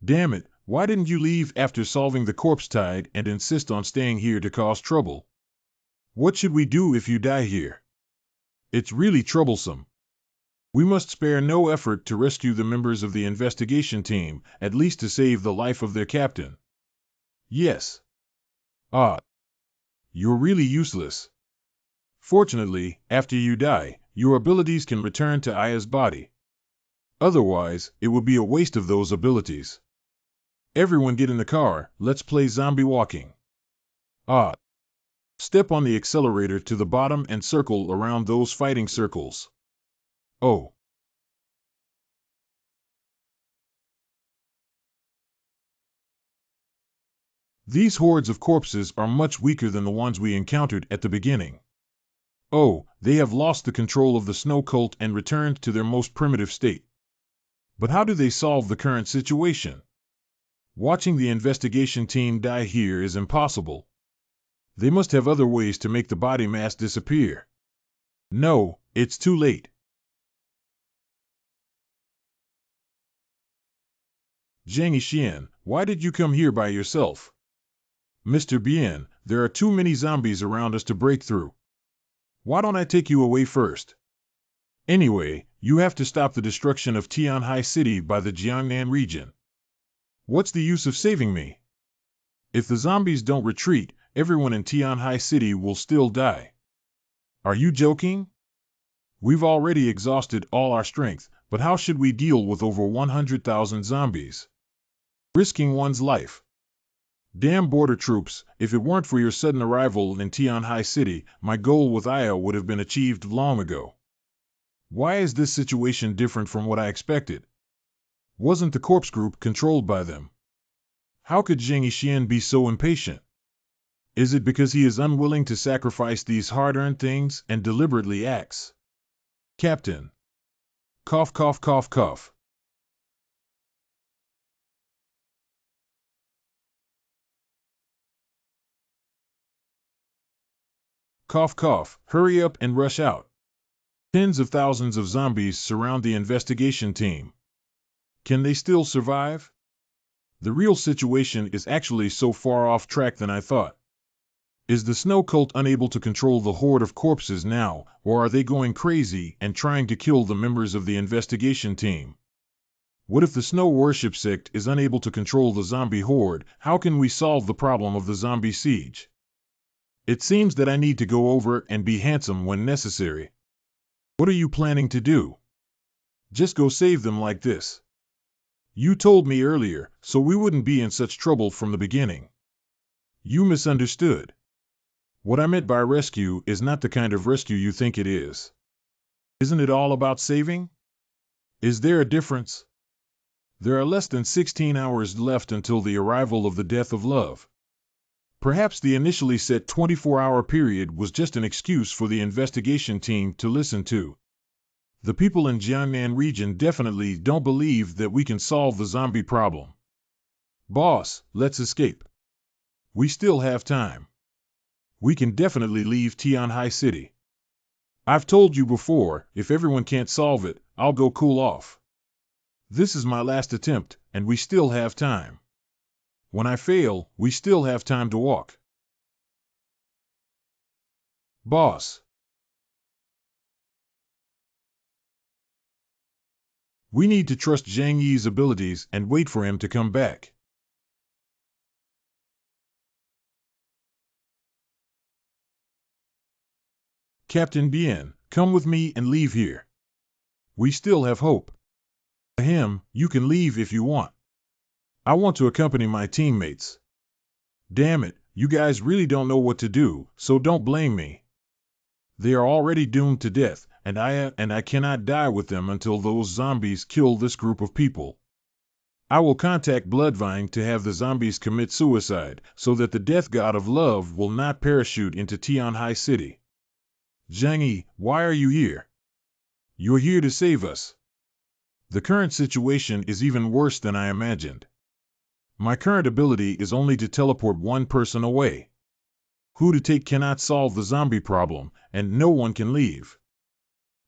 Damn it, why didn't you leave after solving the corpse tide and insist on staying here to cause trouble? What should we do if you die here? It's really troublesome. We must spare no effort to rescue the members of the investigation team, at least to save the life of their captain. Yes. Ah. You're really useless. Fortunately, after you die, your abilities can return to Aya's body. Otherwise, it would be a waste of those abilities. Everyone get in the car, let's play zombie walking. Ah. Step on the accelerator to the bottom and circle around those fighting circles. Oh. These hordes of corpses are much weaker than the ones we encountered at the beginning. Oh, they have lost the control of the snow cult and returned to their most primitive state. But how do they solve the current situation? Watching the investigation team die here is impossible. They must have other ways to make the body mass disappear. No, it's too late. Zhang Yixian, why did you come here by yourself? Mr. Bien, there are too many zombies around us to break through. Why don't I take you away first? Anyway, you have to stop the destruction of Tianhai City by the Jiangnan region. What's the use of saving me? If the zombies don't retreat, everyone in Tianhai City will still die. Are you joking? We've already exhausted all our strength, but how should we deal with over 100,000 zombies? Risking one's life. Damn border troops, if it weren't for your sudden arrival in Tianhai City, my goal with Aya would have been achieved long ago. Why is this situation different from what I expected? Wasn't the corpse group controlled by them? How could Zhang Yixian be so impatient? Is it because he is unwilling to sacrifice these hard-earned things and deliberately acts? Captain. Cough, cough, cough, cough. Cough, cough, hurry up and rush out. Tens of thousands of zombies surround the investigation team. Can they still survive? The real situation is actually so far off track than I thought. Is the snow cult unable to control the horde of corpses now, or are they going crazy and trying to kill the members of the investigation team? What if the snow worship sect is unable to control the zombie horde? How can we solve the problem of the zombie siege? It seems that I need to go over and be handsome when necessary. What are you planning to do? Just go save them like this. You told me earlier, so we wouldn't be in such trouble from the beginning. You misunderstood. What I meant by rescue is not the kind of rescue you think it is. Isn't it all about saving? Is there a difference? There are less than 16 hours left until the arrival of the death of love. Perhaps the initially set 24-hour period was just an excuse for the investigation team to listen to. The people in Jiangnan region definitely don't believe that we can solve the zombie problem. Boss, let's escape. We still have time. We can definitely leave Tianhai City. I've told you before, if everyone can't solve it, I'll go cool off. This is my last attempt, and we still have time. When I fail, we still have time to walk. Boss. We need to trust Zhang Yi's abilities and wait for him to come back. Captain Bien, come with me and leave here. We still have hope. Ahem, you can leave if you want. I want to accompany my teammates. Damn it, you guys really don't know what to do, so don't blame me. They are already doomed to death, and I cannot die with them until those zombies kill this group of people. I will contact Bloodvine to have the zombies commit suicide, so that the death god of love will not parachute into Tianhai City. Zhang Yi, why are you here? You're here to save us. The current situation is even worse than I imagined. My current ability is only to teleport one person away. Who to take cannot solve the zombie problem, and no one can leave.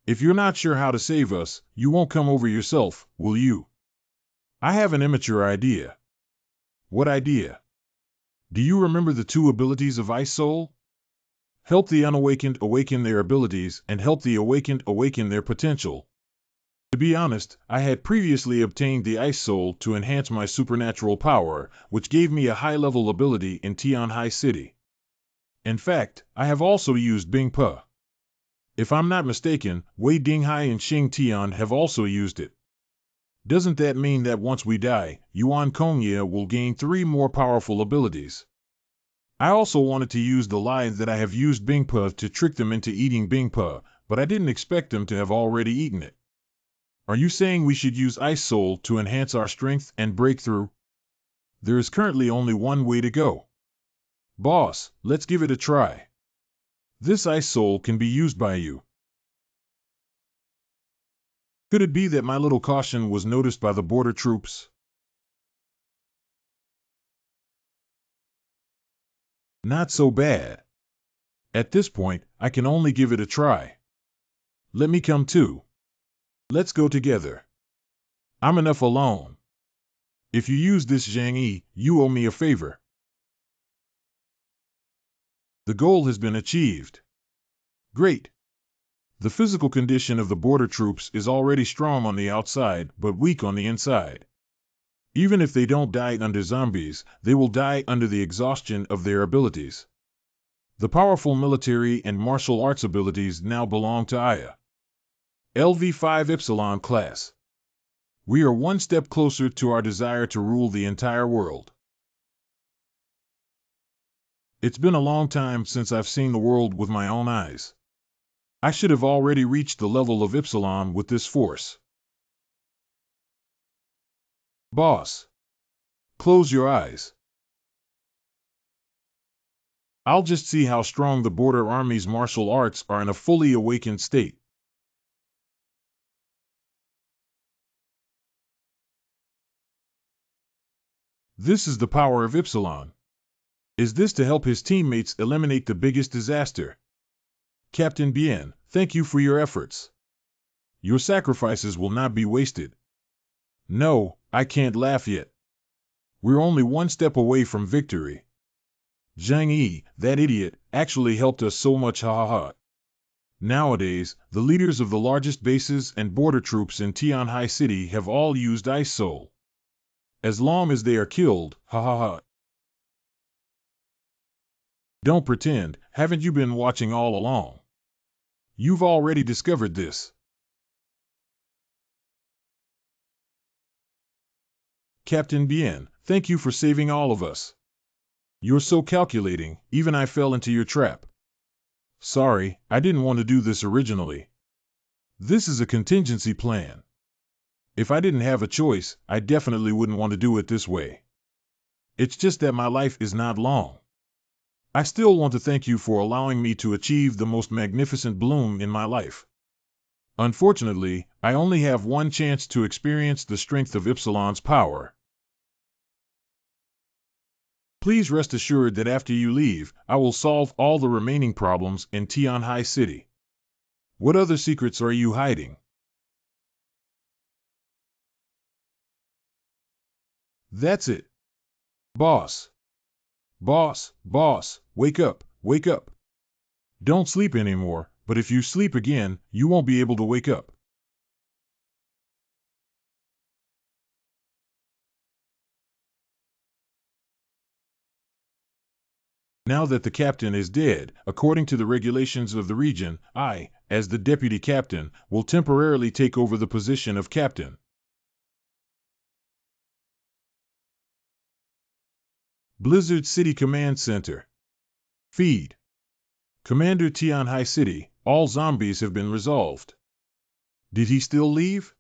If you're not sure how to save us, you won't come over yourself, will you? I have an immature idea. What idea? Do you remember the two abilities of Ice Soul? Help the unawakened awaken their abilities, and help the awakened awaken their potential. To be honest, I had previously obtained the Ice Soul to enhance my supernatural power, which gave me a high-level ability in Tianhai City. In fact, I have also used Bing Pe. If I'm not mistaken, Wei Dinghai and Xing Tian have also used it. Doesn't that mean that once we die, Yuan Kongye will gain 3 more powerful abilities? I also wanted to use the lie that I have used Bing Pe to trick them into eating Bing Pe, but I didn't expect them to have already eaten it. Are you saying we should use Ice Soul to enhance our strength and break through? There is currently only one way to go. Boss, let's give it a try. This ice soul can be used by you. Could it be that my little caution was noticed by the border troops? Not so bad. At this point, I can only give it a try. Let me come too. Let's go together. I'm enough alone. If you use this Zhang Yi, you owe me a favor. The goal has been achieved. Great. The physical condition of the border troops is already strong on the outside, but weak on the inside. Even if they don't die under zombies, they will die under the exhaustion of their abilities. The powerful military and martial arts abilities now belong to Aya. LV5 Epsilon class. We are one step closer to our desire to rule the entire world. It's been a long time since I've seen the world with my own eyes. I should have already reached the level of Epsilon with this force. Boss. Close your eyes. I'll just see how strong the border army's martial arts are in a fully awakened state. This is the power of Epsilon. Is this to help his teammates eliminate the biggest disaster? Captain Bien, thank you for your efforts. Your sacrifices will not be wasted. No, I can't laugh yet. We're only one step away from victory. Zhang Yi, that idiot, actually helped us so much, ha ha ha. Nowadays, the leaders of the largest bases and border troops in Tianhai City have all used Ice Soul. As long as they are killed, ha ha ha. Don't pretend, haven't you been watching all along? You've already discovered this. Captain Bien, thank you for saving all of us. You're so calculating, even I fell into your trap. Sorry, I didn't want to do this originally. This is a contingency plan. If I didn't have a choice, I definitely wouldn't want to do it this way. It's just that my life is not long. I still want to thank you for allowing me to achieve the most magnificent bloom in my life. Unfortunately, I only have one chance to experience the strength of Epsilon's power. Please rest assured that after you leave, I will solve all the remaining problems in Tianhai City. What other secrets are you hiding? That's it. Boss. Boss, boss, wake up, wake up. Don't sleep anymore, but if you sleep again, you won't be able to wake up. Now that the captain is dead, according to the regulations of the region, I, as the deputy captain, will temporarily take over the position of captain. Blizzard City Command Center. Feed. Commander Tianhai City, all zombies have been resolved. Did he still leave?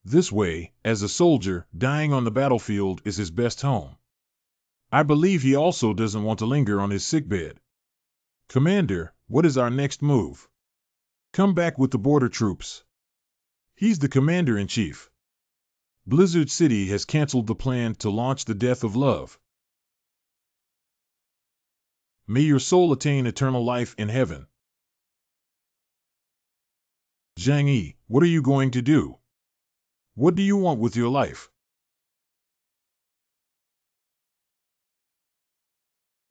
This way, as a soldier, dying on the battlefield is his best home. I believe he also doesn't want to linger on his sickbed. Commander, what is our next move? Come back with the border troops. He's the commander-in-chief. Blizzard City has canceled the plan to launch the Death of Love. May your soul attain eternal life in heaven. Zhang Yi, what are you going to do? What do you want with your life?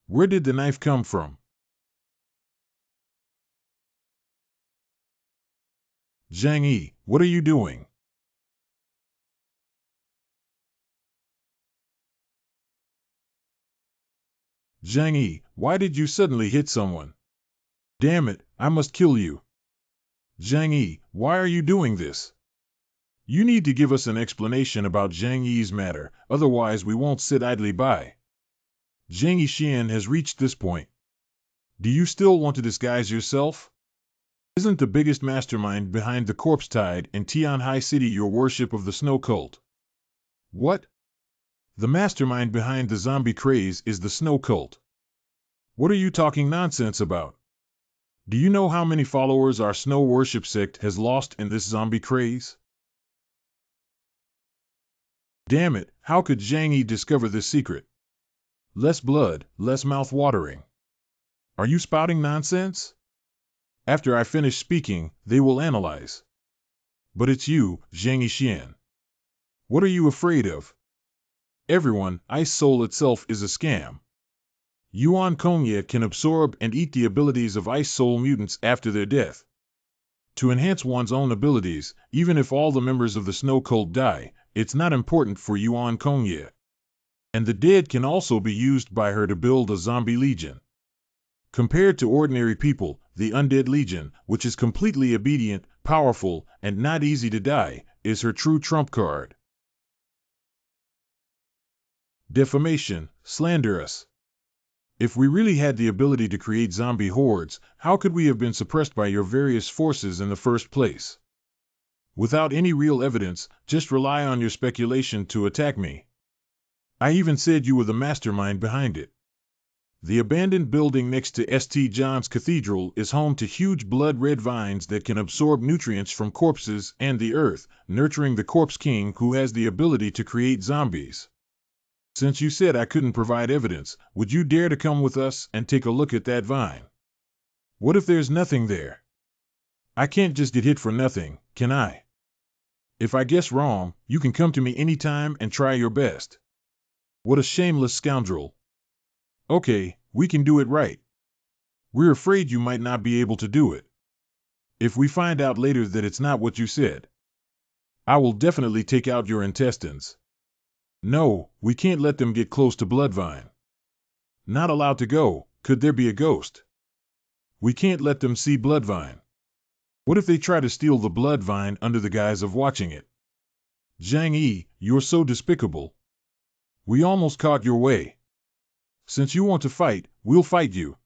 Where did the knife come from? Zhang Yi, what are you doing? Zhang Yi, why did you suddenly hit someone? Damn it, I must kill you. Zhang Yi, why are you doing this? You need to give us an explanation about Zhang Yi's matter, otherwise we won't sit idly by. Zhang Yixian has reached this point. Do you still want to disguise yourself? Isn't the biggest mastermind behind the corpse tide in Tianhai City your worship of the snow cult? What? The mastermind behind the zombie craze is the snow cult. What are you talking nonsense about? Do you know how many followers our snow worship sect has lost in this zombie craze? Damn it, how could Zhang Yi discover this secret? Less blood, less mouth-watering. Are you spouting nonsense? After I finish speaking, they will analyze. But it's you, Zhang Yixian. What are you afraid of? Everyone, Ice Soul itself is a scam. Yuan Kongye can absorb and eat the abilities of Ice Soul mutants after their death. To enhance one's own abilities, even if all the members of the Snow Cult die, it's not important for Yuan Kongye. And the dead can also be used by her to build a zombie legion. Compared to ordinary people, the Undead Legion, which is completely obedient, powerful, and not easy to die, is her true trump card. Defamation, slanderous. If we really had the ability to create zombie hordes, how could we have been suppressed by your various forces in the first place? Without any real evidence, just rely on your speculation to attack me. I even said you were the mastermind behind it. The abandoned building next to St. John's Cathedral is home to huge blood-red vines that can absorb nutrients from corpses and the earth, nurturing the Corpse King who has the ability to create zombies. Since you said I couldn't provide evidence, would you dare to come with us and take a look at that vine? What if there's nothing there? I can't just get hit for nothing, can I? If I guess wrong, you can come to me anytime and try your best. What a shameless scoundrel. Okay, we can do it right. We're afraid you might not be able to do it. If we find out later that it's not what you said, I will definitely take out your intestines. No, we can't let them get close to Bloodvine. Not allowed to go, could there be a ghost? We can't let them see Bloodvine. What if they try to steal the Bloodvine under the guise of watching it? Zhang Yi, you're so despicable. We almost caught your way. Since you want to fight, we'll fight you.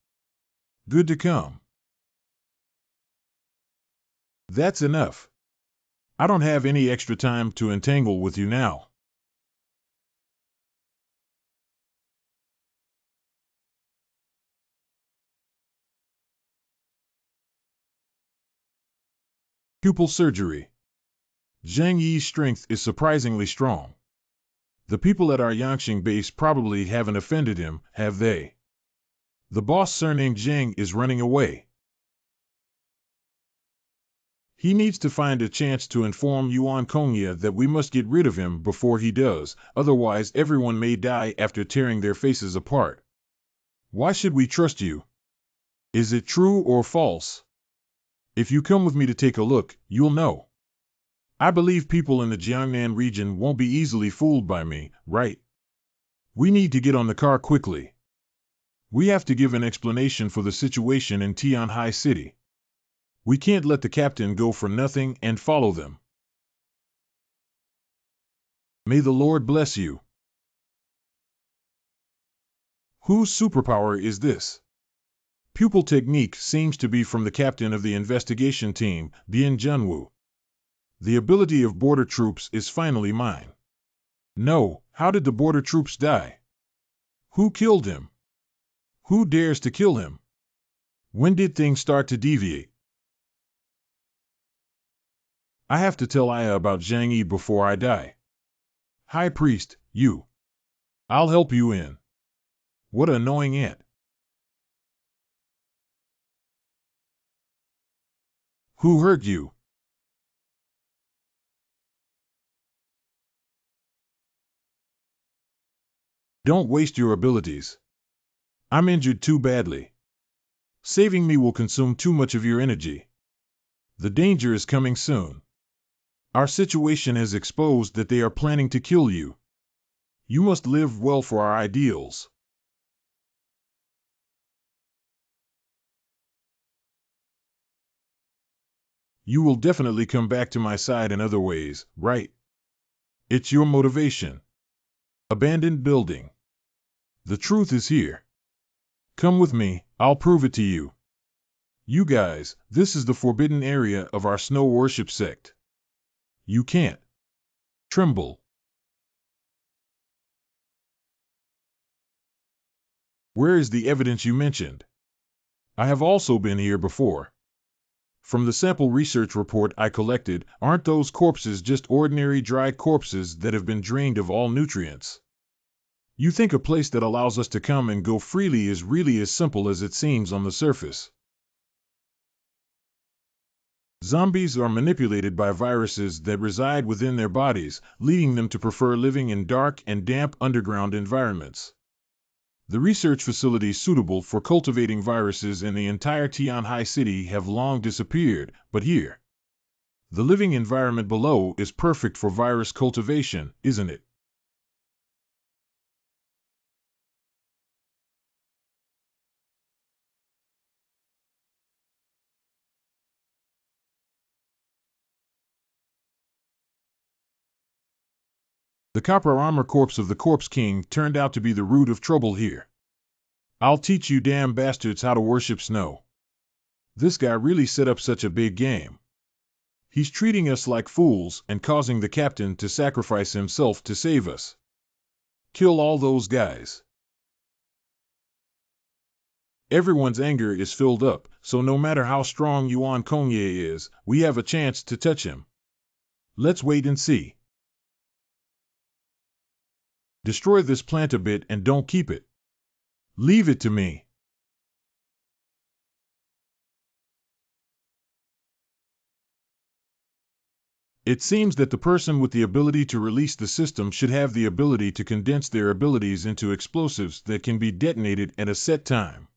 Good to come. That's enough. I don't have any extra time to entangle with you now. Pupil surgery. Zhang Yi's strength is surprisingly strong. The people at our Yangqing base probably haven't offended him, have they? The boss surnamed Zhang is running away. He needs to find a chance to inform Yuan Kongye that we must get rid of him before he does, otherwise everyone may die after tearing their faces apart. Why should we trust you? Is it true or false? If you come with me to take a look, you'll know. I believe people in the Jiangnan region won't be easily fooled by me, right? We need to get on the car quickly. We have to give an explanation for the situation in Tianhai City. We can't let the captain go for nothing and follow them. May the Lord bless you. Whose superpower is this? Pupil technique seems to be from the captain of the investigation team, Bian Junwu. The ability of border troops is finally mine. No, how did the border troops die? Who killed him? Who dares to kill him? When did things start to deviate? I have to tell Aya about Zhang Yi before I die. High Priest, you. I'll help you in. What an annoying ant. Who hurt you? Don't waste your abilities. I'm injured too badly. Saving me will consume too much of your energy. The danger is coming soon. Our situation has exposed that they are planning to kill you. You must live well for our ideals. You will definitely come back to my side in other ways, right? It's your motivation. Abandoned building. The truth is here. Come with me, I'll prove it to you. You guys, this is the forbidden area of our snow worship sect. You can't tremble. Where is the evidence you mentioned? I have also been here before. From the sample research report I collected, aren't those corpses just ordinary dried corpses that have been drained of all nutrients? You think a place that allows us to come and go freely is really as simple as it seems on the surface? Zombies are manipulated by viruses that reside within their bodies, leading them to prefer living in dark and damp underground environments. The research facilities suitable for cultivating viruses in the entire Tianhai city have long disappeared, but here, the living environment below is perfect for virus cultivation, isn't it? The copper armor corpse of the Corpse King turned out to be the root of trouble here. I'll teach you damn bastards how to worship snow. This guy really set up such a big game. He's treating us like fools and causing the captain to sacrifice himself to save us. Kill all those guys. Everyone's anger is filled up, so no matter how strong Yuan Kongye is, we have a chance to touch him. Let's wait and see. Destroy this plant a bit and don't keep it. Leave it to me. It seems that the person with the ability to release the system should have the ability to condense their abilities into explosives that can be detonated at a set time.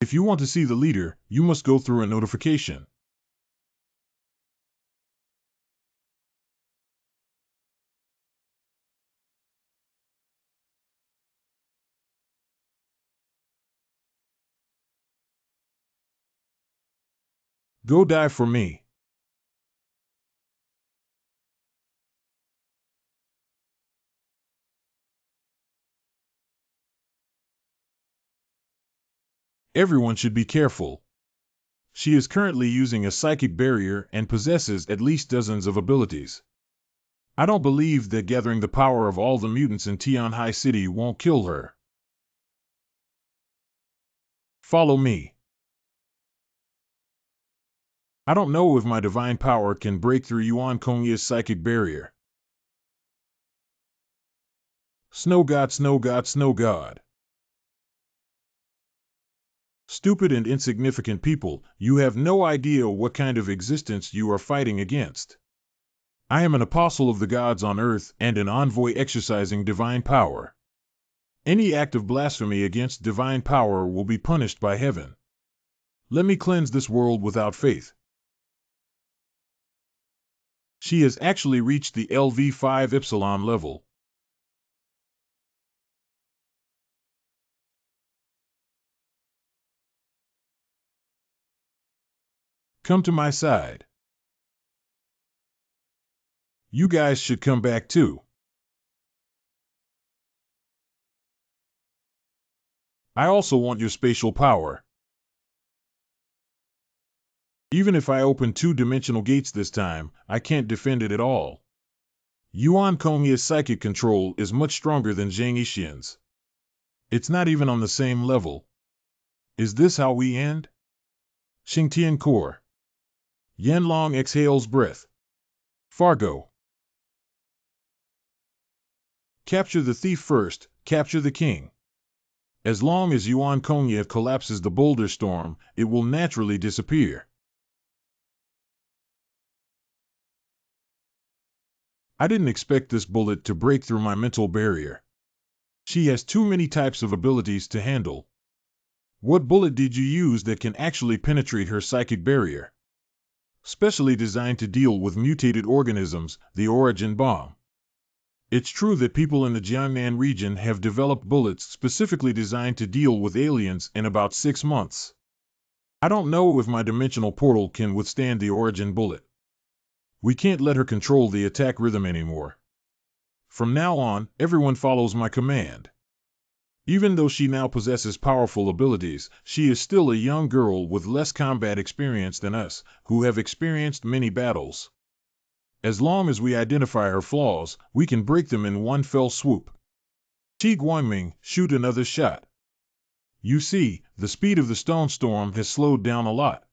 If you want to see the leader, you must go through a notification. Go die for me. Everyone should be careful. She is currently using a psychic barrier and possesses at least dozens of abilities. I don't believe that gathering the power of all the mutants in Tianhai City won't kill her. Follow me. I don't know if my divine power can break through Yuan Kongya's psychic barrier. Snow God, Snow God, Snow God. Stupid and insignificant people, you have no idea what kind of existence you are fighting against. I am an apostle of the gods on earth and an envoy exercising divine power. Any act of blasphemy against divine power will be punished by heaven. Let me cleanse this world without faith. She has actually reached the LV5 Epsilon level. Come to my side. You guys should come back too. I also want your spatial power. Even if I open two-dimensional gates this time, I can't defend it at all. Yuan Kongya's psychic control is much stronger than Zhang Yixian's. It's not even on the same level. Is this how we end? Xingtian Core. Yanlong exhales breath. Fargo. Capture the thief first, capture the king. As long as Yuan Kongya collapses the boulder storm, it will naturally disappear. I didn't expect this bullet to break through my mental barrier. She has too many types of abilities to handle. What bullet did you use that can actually penetrate her psychic barrier? Specially designed to deal with mutated organisms, the Origin Bomb. It's true that people in the Jiangnan region have developed bullets specifically designed to deal with aliens in about 6 months. I don't know if my dimensional portal can withstand the Origin bullet. We can't let her control the attack rhythm anymore. From now on, everyone follows my command. Even though she now possesses powerful abilities, she is still a young girl with less combat experience than us, who have experienced many battles. As long as we identify her flaws, we can break them in one fell swoop. Qi Guangming, shoot another shot. You see, the speed of the stone storm has slowed down a lot.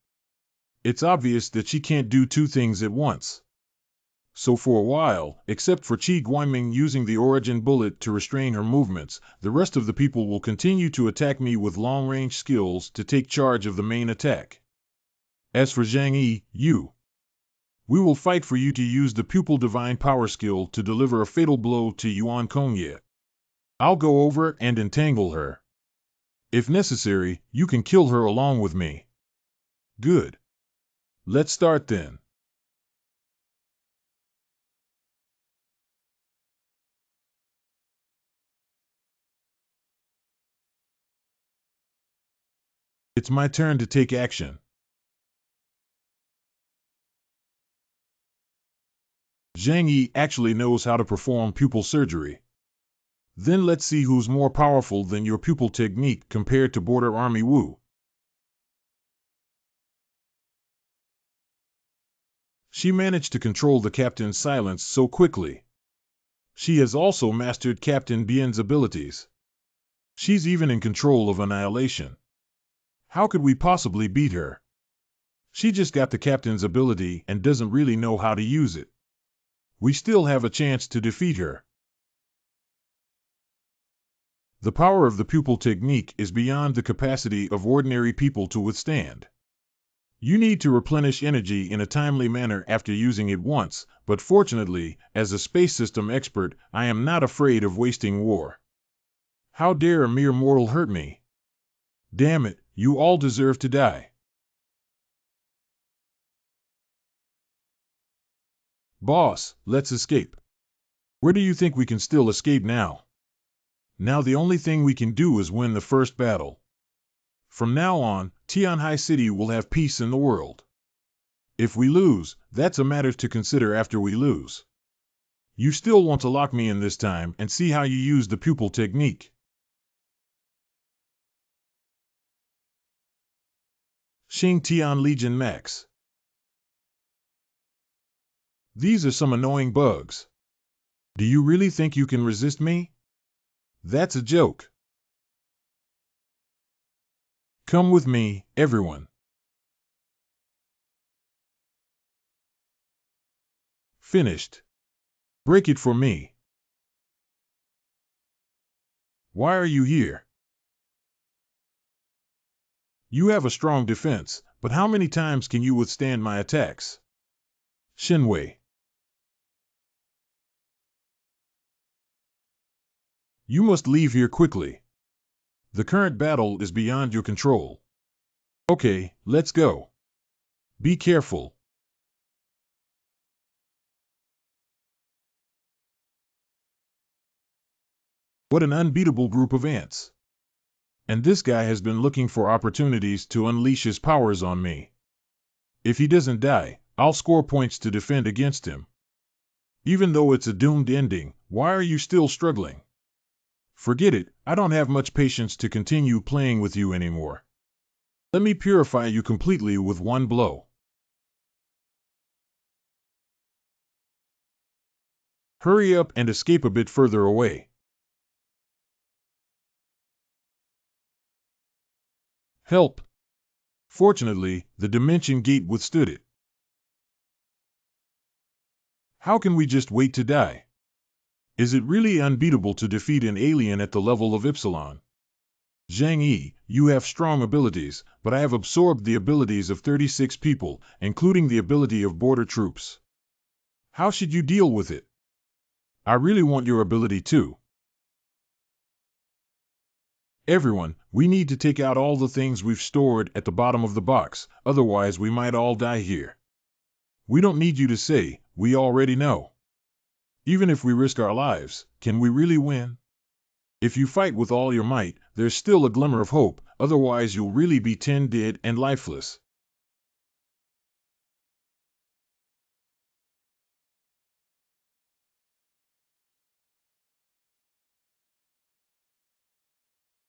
It's obvious that she can't do two things at once. So for a while, except for Qi Guangming using the origin bullet to restrain her movements, the rest of the people will continue to attack me with long-range skills to take charge of the main attack. As for Zhang Yi, we will fight for you to use the pupil divine power skill to deliver a fatal blow to Yuan Kongye. I'll go over and entangle her. If necessary, you can kill her along with me. Good. Let's start then. It's my turn to take action. Zhang Yi actually knows how to perform pupil surgery. Then let's see who's more powerful than your pupil technique compared to Border Army Wu. She managed to control the captain's silence so quickly. She has also mastered Captain Bian's abilities. She's even in control of Annihilation. How could we possibly beat her? She just got the captain's ability and doesn't really know how to use it. We still have a chance to defeat her. The power of the pupil technique is beyond the capacity of ordinary people to withstand. You need to replenish energy in a timely manner after using it once, but fortunately, as a space system expert, I am not afraid of wasting war. How dare a mere mortal hurt me? Damn it, you all deserve to die. Boss, let's escape. Where do you think we can still escape now? Now the only thing we can do is win the first battle. From now on, Tianhai City will have peace in the world. If we lose, that's a matter to consider after we lose. You still want to lock me in this time and see how you use the pupil technique. Xing Tian Legion Max. These are some annoying bugs. Do you really think you can resist me? That's a joke. Come with me, everyone. Finished. Break it for me. Why are you here? You have a strong defense, but how many times can you withstand my attacks? Shenwei. You must leave here quickly. The current battle is beyond your control. Okay, let's go. Be careful. What an unbeatable group of ants. And this guy has been looking for opportunities to unleash his powers on me. If he doesn't die, I'll score points to defend against him. Even though it's a doomed ending, why are you still struggling? Forget it, I don't have much patience to continue playing with you anymore. Let me purify you completely with one blow. Hurry up and escape a bit further away. Help! Fortunately, the dimension gate withstood it. How can we just wait to die? Is it really unbeatable to defeat an alien at the level of Epsilon? Zhang Yi, you have strong abilities, but I have absorbed the abilities of 36 people, including the ability of border troops. How should you deal with it? I really want your ability too. Everyone, we need to take out all the things we've stored at the bottom of the box, otherwise we might all die here. We don't need you to say, we already know. Even if we risk our lives, can we really win? If you fight with all your might, there's still a glimmer of hope, otherwise you'll really be 10 dead and lifeless.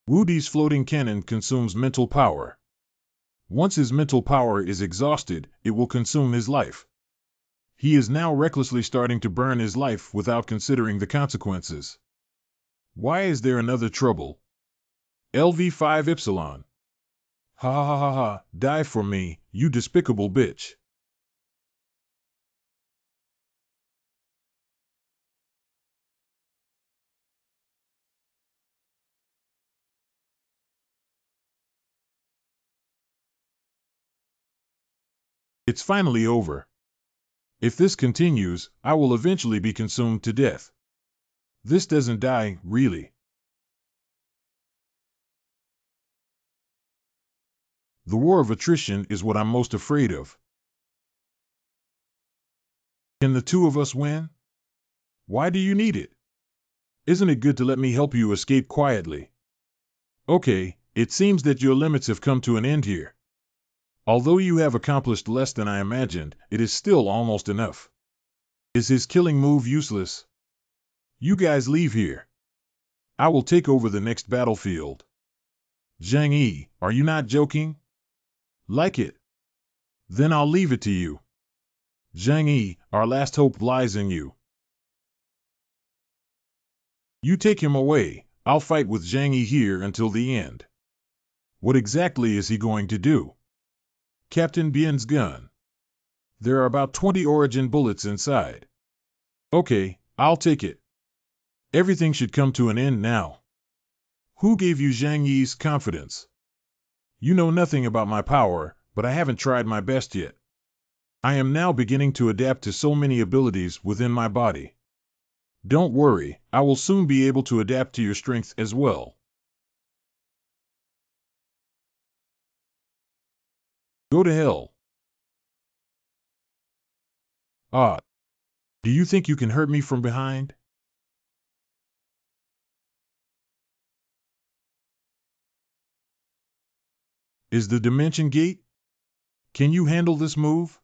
Wu Di's floating cannon consumes mental power. Once his mental power is exhausted, it will consume his life. He is now recklessly starting to burn his life without considering the consequences. Why is there another trouble? LV5 Epsilon. Ha ha ha ha, die for me, you despicable bitch. It's finally over. If this continues, I will eventually be consumed to death. This doesn't die, really. The war of attrition is what I'm most afraid of. Can the two of us win? Why do you need it? Isn't it good to let me help you escape quietly? Okay, it seems that your limits have come to an end here. Although you have accomplished less than I imagined, it is still almost enough. Is his killing move useless? You guys leave here. I will take over the next battlefield. Zhang Yi, are you not joking? Like it? Then I'll leave it to you. Zhang Yi, our last hope lies in you. You take him away. I'll fight with Zhang Yi here until the end. What exactly is he going to do? Captain Bian's gun. There are about 20 origin bullets inside. Okay, I'll take it. Everything should come to an end now. Who gave you Zhang Yi's confidence? You know nothing about my power, but I haven't tried my best yet. I am now beginning to adapt to so many abilities within my body. Don't worry, I will soon be able to adapt to your strength as well. Go to hell. Ah, do you think you can hurt me from behind? Is the dimension gate? Can you handle this move?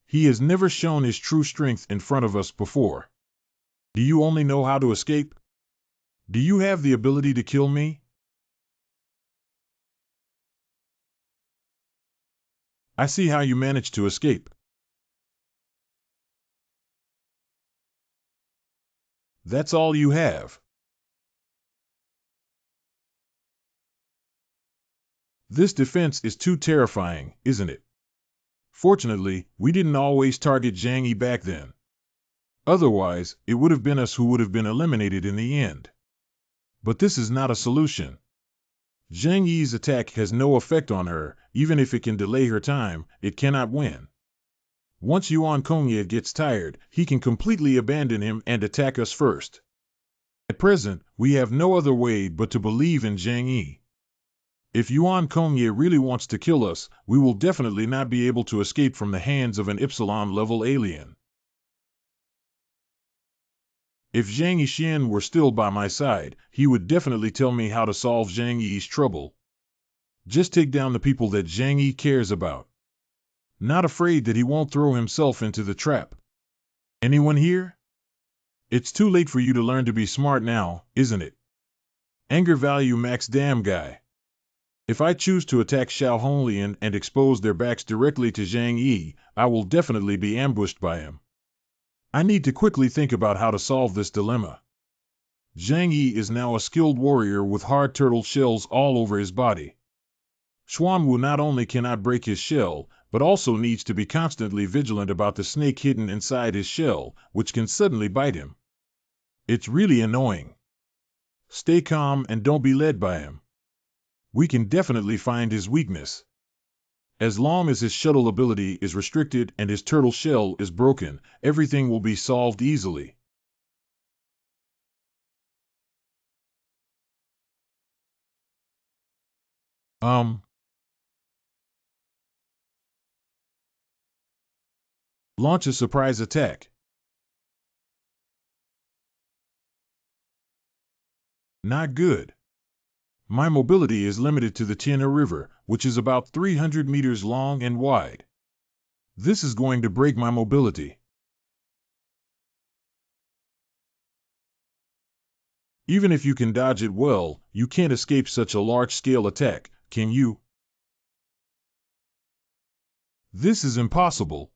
He has never shown his true strength in front of us before. Do you only know how to escape? Do you have the ability to kill me? I see how you managed to escape. That's all you have. This defense is too terrifying, isn't it? Fortunately, we didn't always target Zhang Yi back then. Otherwise, it would have been us who would have been eliminated in the end. But this is not a solution. Zhang Yi's attack has no effect on her. Even if it can delay her time, it cannot win. Once Yuan Kongye gets tired, he can completely abandon him and attack us first. At present, we have no other way but to believe in Zhang Yi. If Yuan Kongye really wants to kill us, we will definitely not be able to escape from the hands of an Epsilon-level alien. If Zhang Yixian were still by my side, he would definitely tell me how to solve Zhang Yi's trouble. Just take down the people that Zhang Yi cares about. Not afraid that he won't throw himself into the trap. Anyone here? It's too late for you to learn to be smart now, isn't it? Anger value max damn guy. If I choose to attack Xiao Honglian and expose their backs directly to Zhang Yi, I will definitely be ambushed by him. I need to quickly think about how to solve this dilemma. Zhang Yi is now a skilled warrior with hard turtle shells all over his body. Xuanwu not only cannot break his shell, but also needs to be constantly vigilant about the snake hidden inside his shell, which can suddenly bite him. It's really annoying. Stay calm and don't be led by him. We can definitely find his weakness. As long as his shuttle ability is restricted and his turtle shell is broken, everything will be solved easily. Launch a surprise attack. Not good. My mobility is limited to the Tiana River, which is about 300 meters long and wide. This is going to break my mobility. Even if you can dodge it well, you can't escape such a large-scale attack. can you? This is impossible.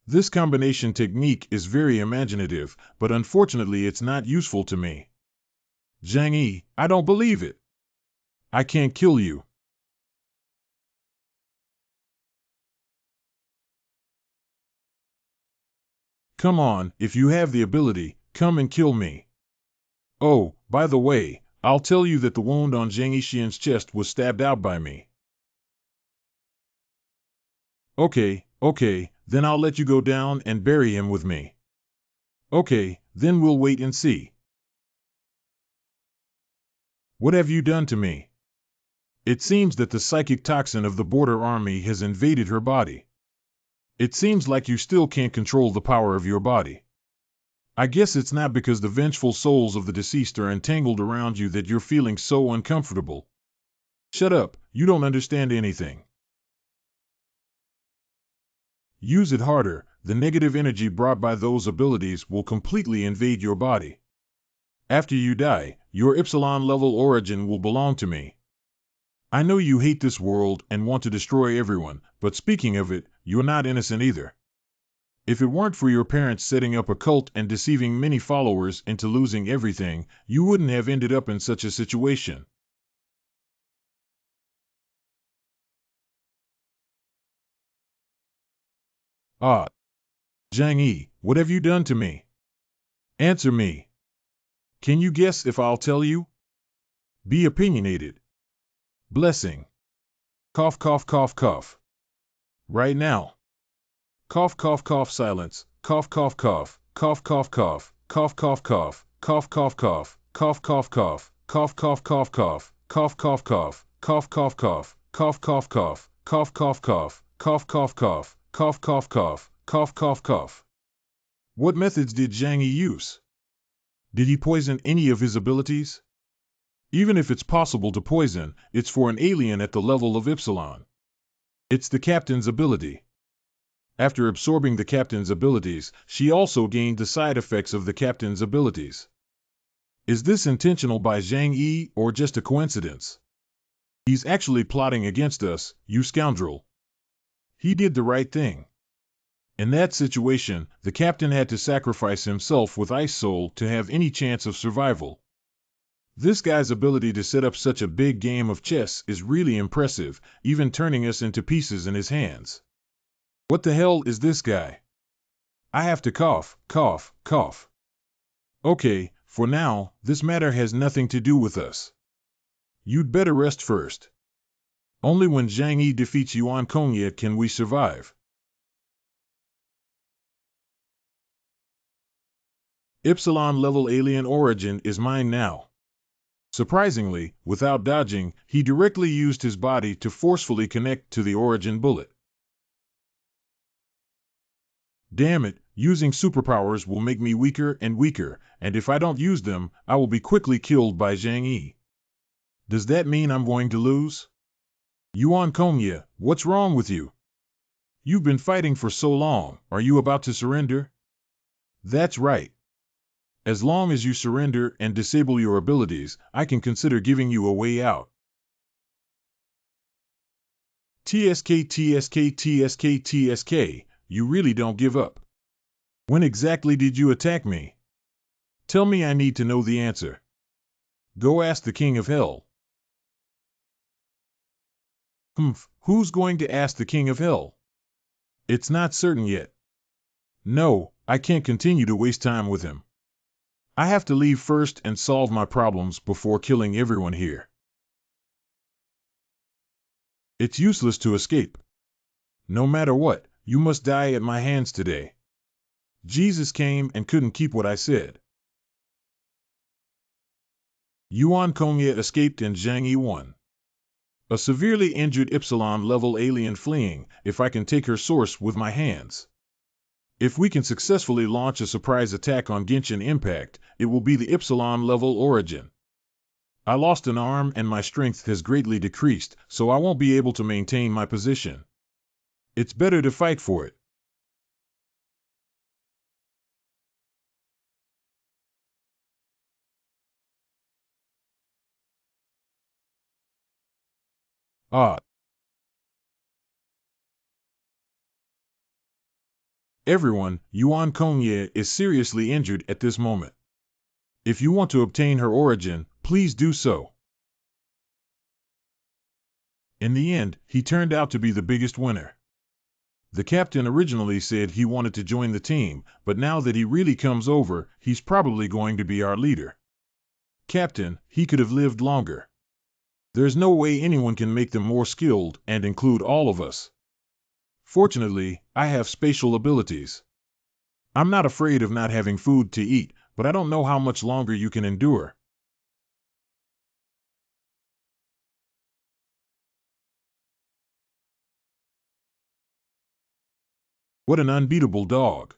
This combination technique is very imaginative, but unfortunately it's not useful to me. Zhang Yi, I don't believe it. I can't kill you. Come on, if you have the ability, come and kill me. Oh, by the way, I'll tell you that the wound on Zhang Yixian's chest was stabbed out by me. Okay, then I'll let you go down and bury him with me. Okay, then we'll wait and see. What have you done to me? It seems that the psychic toxin of the border army has invaded her body. It seems like you still can't control the power of your body. I guess it's not because the vengeful souls of the deceased are entangled around you that you're feeling so uncomfortable. Shut up, you don't understand anything. Use it harder. The negative energy brought by those abilities will completely invade your body. After you die, your Epsilon level origin will belong to me. I know you hate this world and want to destroy everyone, but speaking of it, you're not innocent either. If it weren't for your parents setting up a cult and deceiving many followers into losing everything, you wouldn't have ended up in such a situation. Ah, Zhang Yi, what have you done to me? Answer me. Can you guess if I'll tell you? Be opinionated. Blessing. Cough, cough, cough, cough. Right now. Cough, cough, cough, silence. Cough, cough, cough. Cough, cough, cough. Cough, cough, cough. Cough, cough, cough. Cough, cough, cough. Cough, cough, cough, cough. Cough, cough, cough. Cough, cough, cough. Cough, cough, cough. Cough, cough, cough. Cough, cough, cough. Cough, cough, cough. Cough, cough, cough. What methods did Zhang Yi use? Did he poison any of his abilities? Even if it's possible to poison, it's for an alien at the level of Epsilon. It's the captain's ability. After absorbing the captain's abilities, she also gained the side effects of the captain's abilities. Is this intentional by Zhang Yi or just a coincidence? He's actually plotting against us, you scoundrel. He did the right thing. In that situation, the captain had to sacrifice himself with Ice Soul to have any chance of survival. This guy's ability to set up such a big game of chess is really impressive, even turning us into pieces in his hands. What the hell is this guy? I have to cough, cough, cough. Okay, for now, this matter has nothing to do with us. You'd better rest first. Only when Zhang Yi defeats Yuan Kongye can we survive. Epsilon level alien origin is mine now. Surprisingly, without dodging, he directly used his body to forcefully connect to the origin bullet. Damn it, using superpowers will make me weaker and weaker, and if I don't use them, I will be quickly killed by Zhang Yi. Does that mean I'm going to lose? Yuan Kongye, what's wrong with you? You've been fighting for so long, are you about to surrender? That's right. As long as you surrender and disable your abilities, I can consider giving you a way out. TSK, TSK, TSK, TSK, you really don't give up. When exactly did you attack me? Tell me, I need to know the answer. Go ask the King of Hell. Who's going to ask the King of Hell? It's not certain yet. No, I can't continue to waste time with him. I have to leave first and solve my problems before killing everyone here. It's useless to escape. No matter what, you must die at my hands today. Jesus came and couldn't keep what I said. Yuan Kongye escaped and Zhang Yi won. A severely injured Epsilon level alien fleeing, if I can take her source with my hands. If we can successfully launch a surprise attack on Genshin Impact, it will be the Epsilon level origin. I lost an arm and my strength has greatly decreased, so I won't be able to maintain my position. It's better to fight for it. Ah, everyone, Yuan Kongye is seriously injured at this moment. If you want to obtain her origin, please do so. In the end, he turned out to be the biggest winner. The captain originally said he wanted to join the team, but now that he really comes over, he's probably going to be our leader. Captain, he could have lived longer. There's no way anyone can make them more skilled and include all of us. Fortunately, I have spatial abilities. I'm not afraid of not having food to eat, but I don't know how much longer you can endure. What an unbeatable dog.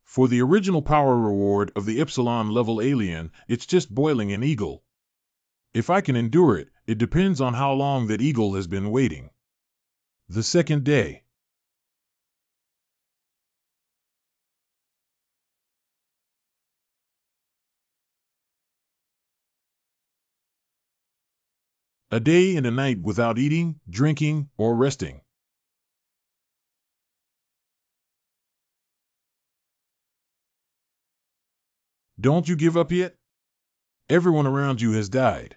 For the original power reward of the Epsilon level alien, it's just boiling an eagle. If I can endure it, it depends on how long that eagle has been waiting. The second day. A day and a night without eating, drinking, or resting. Don't you give up yet? Everyone around you has died.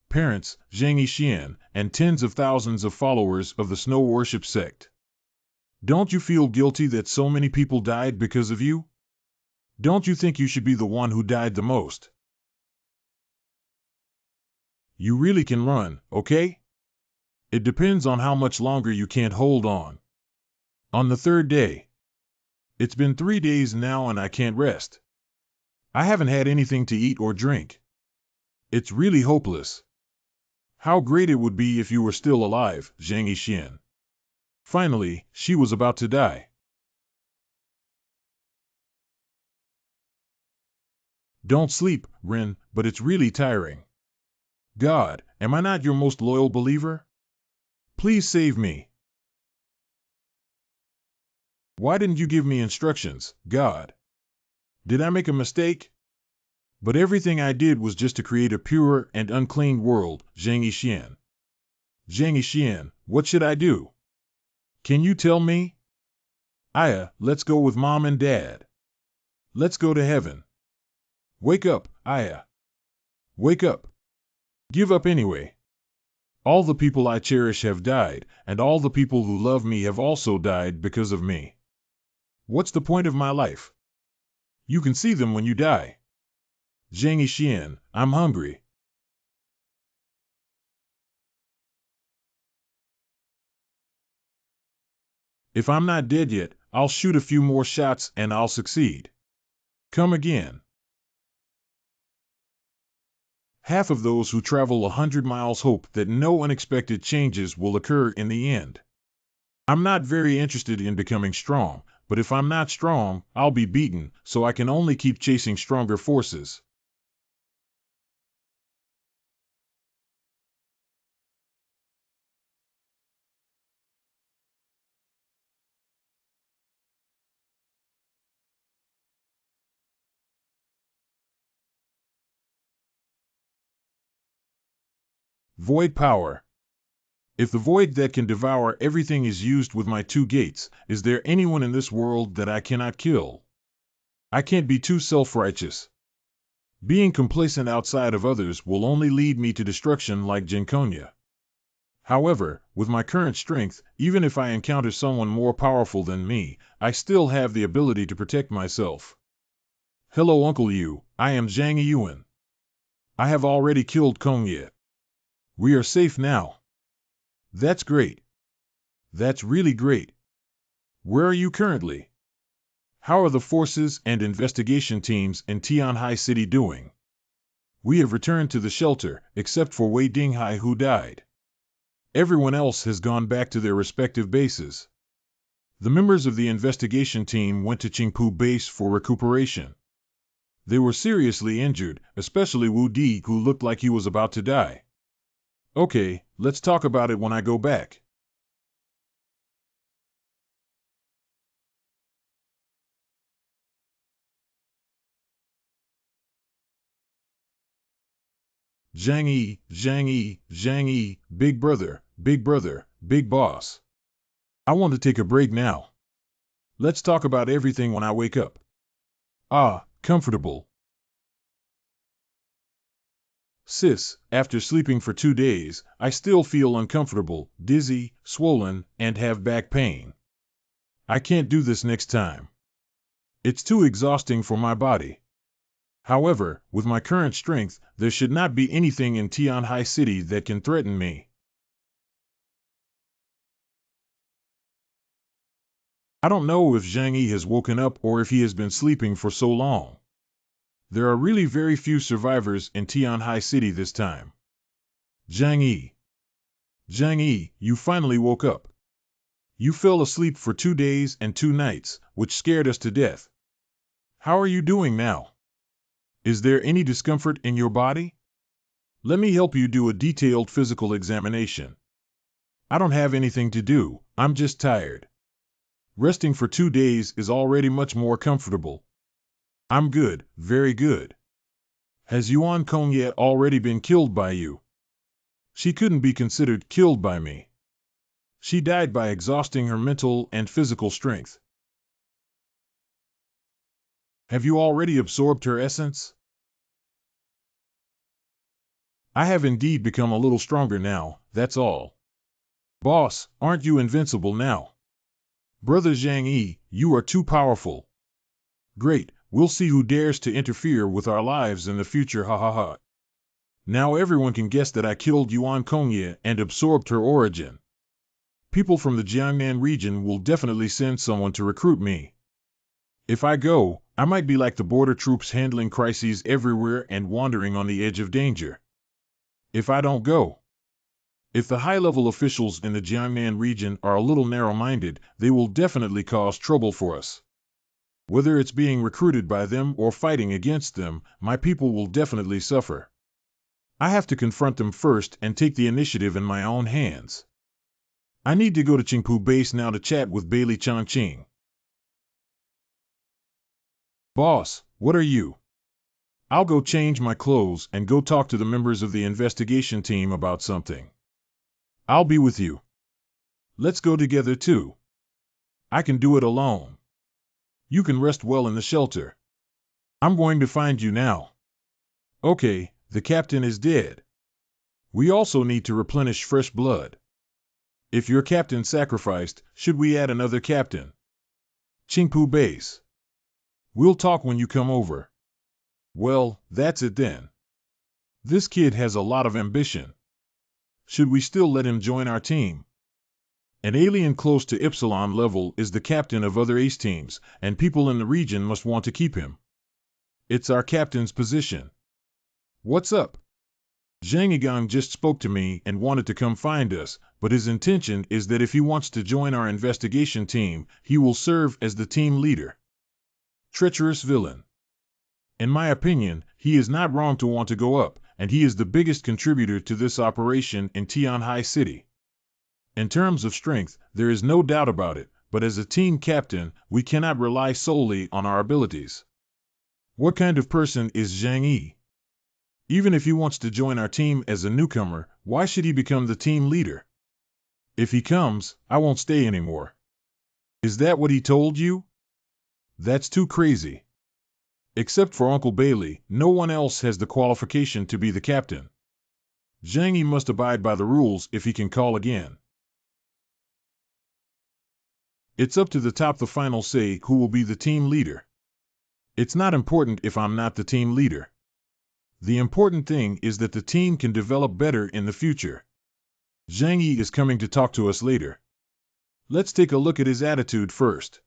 Parents, Zhang Yixian, and tens of thousands of followers of the snow worship sect. Don't you feel guilty that so many people died because of you? Don't you think you should be the one who died the most? You really can run, okay? It depends on how much longer you can't hold on. On the third day. It's been 3 days now and I can't rest. I haven't had anything to eat or drink. It's really hopeless. How great it would be if you were still alive, Zhang Yixian. Finally, she was about to die. Don't sleep, Rin, but it's really tiring. God, am I not your most loyal believer? Please save me. Why didn't you give me instructions, God? Did I make a mistake? But everything I did was just to create a pure and unclean world, Zhang Yixian. Zhang Yixian, what should I do? Can you tell me? Aya, let's go with Mom and Dad. Let's go to heaven. Wake up, Aya. Wake up. Give up anyway. All the people I cherish have died, and all the people who love me have also died because of me. What's the point of my life? You can see them when you die. Zhang Yixian, I'm hungry. If I'm not dead yet, I'll shoot a few more shots and I'll succeed. Come again. Half of those who travel 100 miles hope that no unexpected changes will occur in the end. I'm not very interested in becoming strong, but if I'm not strong, I'll be beaten, so I can only keep chasing stronger forces. Void power. If the void that can devour everything is used with my two gates, is there anyone in this world that I cannot kill? I can't be too self-righteous. Being complacent outside of others will only lead me to destruction like Jinkonia. However, with my current strength, even if I encounter someone more powerful than me, I still have the ability to protect myself. Hello Uncle Yu, I am Zhang Yuan. I have already killed Kongye. We are safe now. That's great. That's really great. Where are you currently? How are the forces and investigation teams in Tianhai City doing? We have returned to the shelter, except for Wei Dinghai who died. Everyone else has gone back to their respective bases. The members of the investigation team went to Qingpu base for recuperation. They were seriously injured, especially Wu Di, who looked like he was about to die. Okay, let's talk about it when I go back. Zhang Yi, big brother, big boss. I want to take a break now. Let's talk about everything when I wake up. Ah, comfortable. Sis, after sleeping for 2 days, I still feel uncomfortable, dizzy, swollen, and have back pain. I can't do this next time. It's too exhausting for my body. However, with my current strength, there should not be anything in Tianhai City that can threaten me. I don't know if Zhang Yi has woken up or if he has been sleeping for so long. There are really very few survivors in Tianhai City this time. Zhang Yi, you finally woke up. You fell asleep for 2 days and 2 nights, which scared us to death. How are you doing now? Is there any discomfort in your body? Let me help you do a detailed physical examination. I don't have anything to do, I'm just tired. Resting for 2 days is already much more comfortable. I'm good, very good. Has Yuan Kongye already been killed by you? She couldn't be considered killed by me. She died by exhausting her mental and physical strength. Have you already absorbed her essence? I have indeed become a little stronger now, that's all. Boss, aren't you invincible now? Brother Zhang Yi, you are too powerful. Great, we'll see who dares to interfere with our lives in the future, ha ha ha. Now everyone can guess that I killed Yuan Kongye and absorbed her origin. People from the Jiangnan region will definitely send someone to recruit me. If I go, I might be like the border troops handling crises everywhere and wandering on the edge of danger. If I don't go, if the high-level officials in the Jiangnan region are a little narrow-minded, they will definitely cause trouble for us. Whether it's being recruited by them or fighting against them, my people will definitely suffer. I have to confront them first and take the initiative in my own hands. I need to go to Qingpu base now to chat with Bailey Chongqing. Boss, what are you? I'll go change my clothes and go talk to the members of the investigation team about something. I'll be with you. Let's go together too. I can do it alone. You can rest well in the shelter. I'm going to find you now. Okay, the captain is dead. We also need to replenish fresh blood. If your captain sacrificed, should we add another captain? Qingpu base. We'll talk when you come over. Well, that's it then. This kid has a lot of ambition. Should we still let him join our team? An alien close to Epsilon level is the captain of other ace teams, and people in the region must want to keep him. It's our captain's position. What's up? Zhang Yigang just spoke to me and wanted to come find us, but his intention is that if he wants to join our investigation team, he will serve as the team leader. Treacherous villain. In my opinion, he is not wrong to want to go up, and he is the biggest contributor to this operation in Tianhai City. In terms of strength, there is no doubt about it, but as a team captain, we cannot rely solely on our abilities. What kind of person is Zhang Yi? Even if he wants to join our team as a newcomer, why should he become the team leader? If he comes, I won't stay anymore. Is that what he told you? That's too crazy. Except for Uncle Bailey, no one else has the qualification to be the captain. Zhang Yi must abide by the rules if he can call again. It's up to the top the final say who will be the team leader. It's not important if I'm not the team leader. The important thing is that the team can develop better in the future. Zhang Yi is coming to talk to us later. Let's take a look at his attitude first.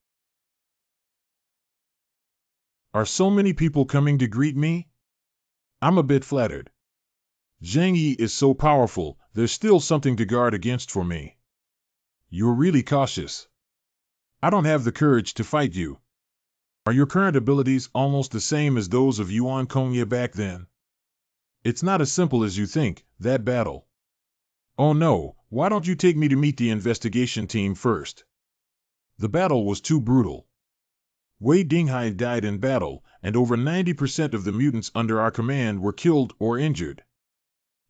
Are so many people coming to greet me? I'm a bit flattered. Zhang Yi is so powerful, there's still something to guard against for me. You're really cautious. I don't have the courage to fight you. Are your current abilities almost the same as those of Yuan Kongye back then? It's not as simple as you think, that battle. Oh no, why don't you take me to meet the investigation team first? The battle was too brutal. Wei Dinghai died in battle, and over 90% of the mutants under our command were killed or injured.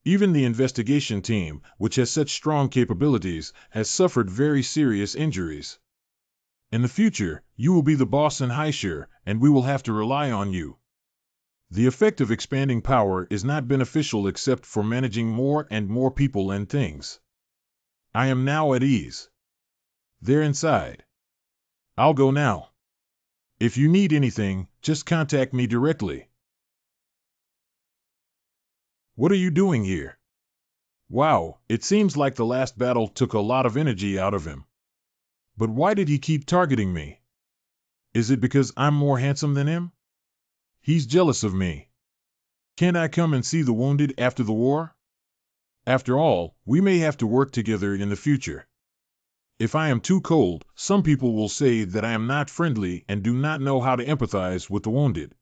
Even the investigation team, which has such strong capabilities, has suffered very serious injuries. In the future, you will be the boss in Highshire, and we will have to rely on you. The effect of expanding power is not beneficial except for managing more and more people and things. I am now at ease. They're inside. I'll go now. If you need anything, just contact me directly. What are you doing here? Wow, it seems like the last battle took a lot of energy out of him. But why did he keep targeting me? Is it because I'm more handsome than him? He's jealous of me. Can't I come and see the wounded after the war? After all, we may have to work together in the future. If I am too cold, some people will say that I am not friendly and do not know how to empathize with the wounded.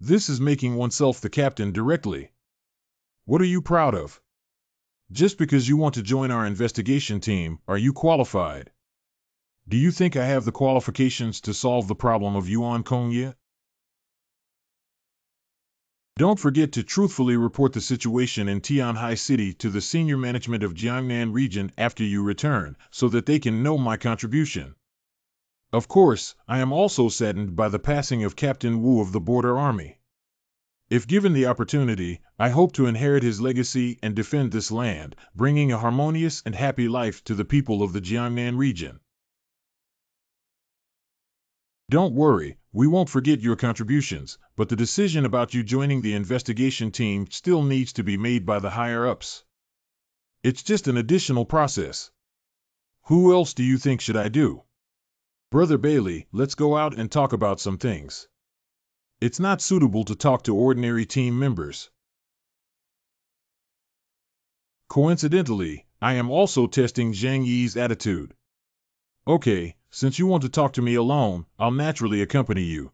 This is making oneself the captain directly. What are you proud of? Just because you want to join our investigation team, are you qualified? Do you think I have the qualifications to solve the problem of Yuan Kong yet? Don't forget to truthfully report the situation in Tianhai City to the senior management of Jiangnan region after you return, so that they can know my contribution. Of course, I am also saddened by the passing of Captain Wu of the Border Army. If given the opportunity, I hope to inherit his legacy and defend this land, bringing a harmonious and happy life to the people of the Jiangnan region. Don't worry, we won't forget your contributions, but the decision about you joining the investigation team still needs to be made by the higher-ups. It's just an additional process. Who else do you think should I do? Brother Bailey, let's go out and talk about some things. It's not suitable to talk to ordinary team members. Coincidentally, I am also testing Zhang Yi's attitude. Okay, since you want to talk to me alone, I'll naturally accompany you.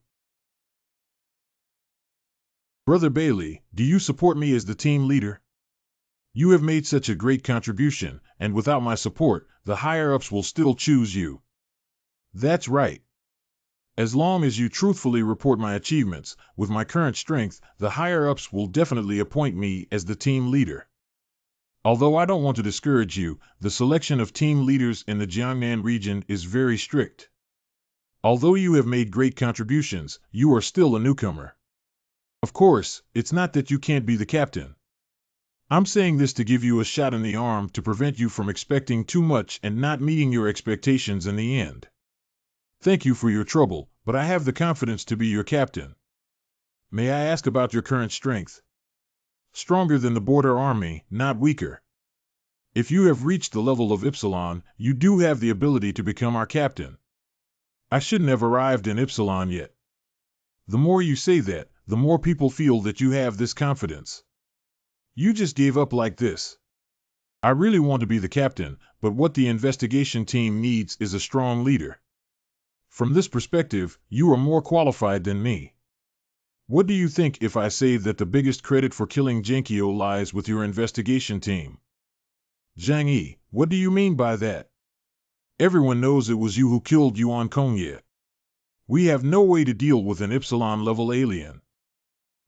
Brother Bailey, do you support me as the team leader? You have made such a great contribution, and without my support, the higher-ups will still choose you. That's right. As long as you truthfully report my achievements, with my current strength, the higher-ups will definitely appoint me as the team leader. Although I don't want to discourage you, the selection of team leaders in the Jiangnan region is very strict. Although you have made great contributions, you are still a newcomer. Of course, it's not that you can't be the captain. I'm saying this to give you a shot in the arm to prevent you from expecting too much and not meeting your expectations in the end. Thank you for your trouble, but I have the confidence to be your captain. May I ask about your current strength? Stronger than the Border Army, not weaker. If you have reached the level of Epsilon, you do have the ability to become our captain. I shouldn't have arrived in Epsilon yet. The more you say that, the more people feel that you have this confidence. You just gave up like this. I really want to be the captain, but what the investigation team needs is a strong leader. From this perspective, you are more qualified than me. What do you think if I say that the biggest credit for killing Genkyo lies with your investigation team? Zhang Yi, what do you mean by that? Everyone knows it was you who killed Yuan Kongye. We have no way to deal with an Epsilon-level alien.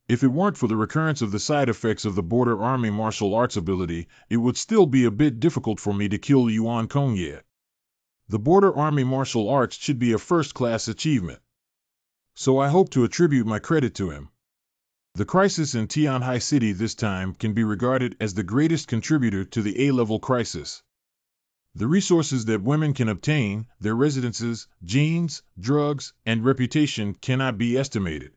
If it weren't for the recurrence of the side effects of the Border Army martial arts ability, it would still be a bit difficult for me to kill Yuan Kongye. The Border Army martial arts should be a first-class achievement. So I hope to attribute my credit to him. The crisis in Tianhai City this time can be regarded as the greatest contributor to the A-level crisis. The resources that women can obtain, their residences, genes, drugs, and reputation cannot be estimated.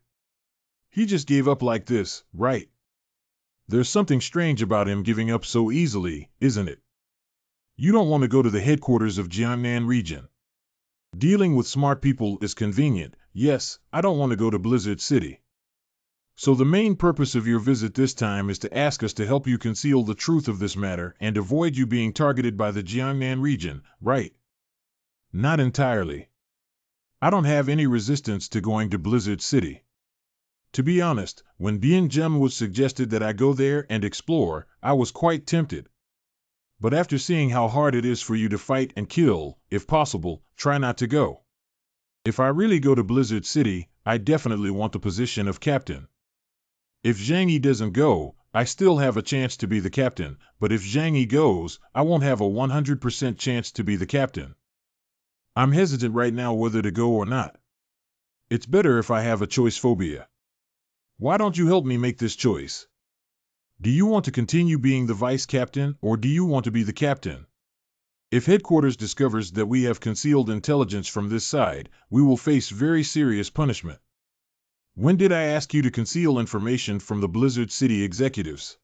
He just gave up like this, right? There's something strange about him giving up so easily, isn't it? You don't want to go to the headquarters of Jiangnan region. Dealing with smart people is convenient. Yes, I don't want to go to Blizzard City. So the main purpose of your visit this time is to ask us to help you conceal the truth of this matter and avoid you being targeted by the Jiangnan region, right? Not entirely. I don't have any resistance to going to Blizzard City. To be honest, when Bien Gem was suggested that I go there and explore, I was quite tempted. But after seeing how hard it is for you to fight and kill, if possible, try not to go. If I really go to Blizzard City, I definitely want the position of captain. If Zhang Yi doesn't go, I still have a chance to be the captain, but if Zhang Yi goes, I won't have a 100% chance to be the captain. I'm hesitant right now whether to go or not. It's better if I have a choice phobia. Why don't you help me make this choice? Do you want to continue being the vice captain, or do you want to be the captain? If headquarters discovers that we have concealed intelligence from this side, we will face very serious punishment. When did I ask you to conceal information from the Blizzard City executives?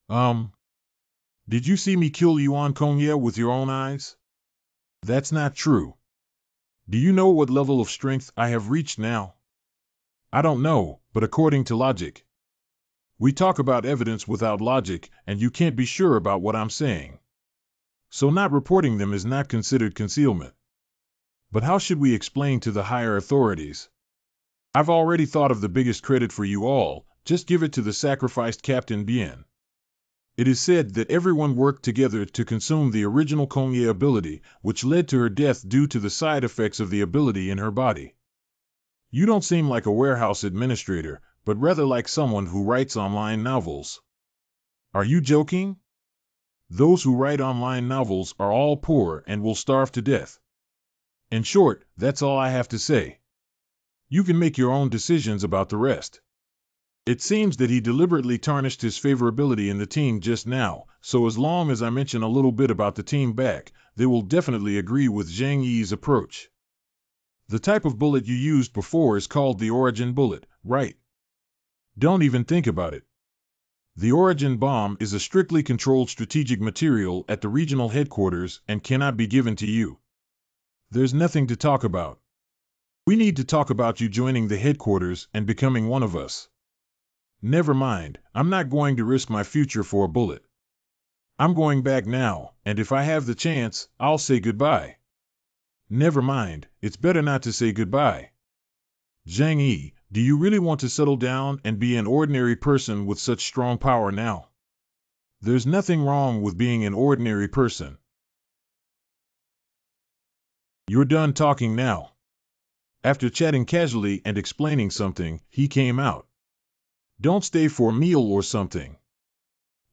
Did you see me kill Yuan Kongye with your own eyes? That's not true. Do you know what level of strength I have reached now? I don't know, but according to logic. We talk about evidence without logic, and you can't be sure about what I'm saying. So not reporting them is not considered concealment. But how should we explain to the higher authorities? I've already thought of the biggest credit for you all, just give it to the sacrificed Captain Bien. It is said that everyone worked together to consume the original Kongye ability, which led to her death due to the side effects of the ability in her body. You don't seem like a warehouse administrator, but rather like someone who writes online novels. Are you joking? Those who write online novels are all poor and will starve to death. In short, that's all I have to say. You can make your own decisions about the rest. It seems that he deliberately tarnished his favorability in the team just now, so as long as I mention a little bit about the team back, they will definitely agree with Zhang Yi's approach. The type of bullet you used before is called the origin bullet, right? Don't even think about it. The origin bomb is a strictly controlled strategic material at the regional headquarters and cannot be given to you. There's nothing to talk about. We need to talk about you joining the headquarters and becoming one of us. Never mind, I'm not going to risk my future for a bullet. I'm going back now, and if I have the chance, I'll say goodbye. Never mind, it's better not to say goodbye. Zhang Yi, do you really want to settle down and be an ordinary person with such strong power now? There's nothing wrong with being an ordinary person. You're done talking now. After chatting casually and explaining something, he came out. Don't stay for a meal or something.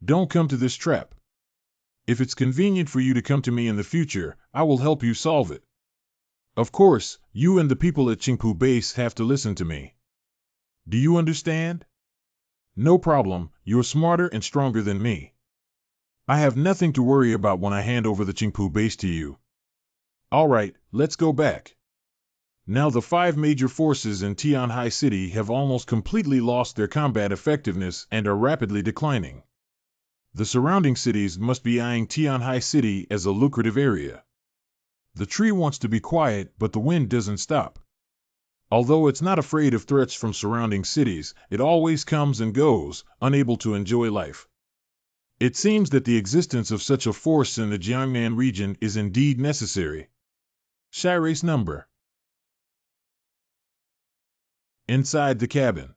Don't come to this trap. If it's convenient for you to come to me in the future, I will help you solve it. Of course, you and the people at Qingpu Base have to listen to me. Do you understand? No problem, you're smarter and stronger than me. I have nothing to worry about when I hand over the Qingpu Base to you. All right, let's go back. Now the 5 major forces in Tianhai City have almost completely lost their combat effectiveness and are rapidly declining. The surrounding cities must be eyeing Tianhai City as a lucrative area. The tree wants to be quiet, but the wind doesn't stop. Although it's not afraid of threats from surrounding cities, it always comes and goes, unable to enjoy life. It seems that the existence of such a force in the Jiangnan region is indeed necessary. Shirace number. Inside the cabin.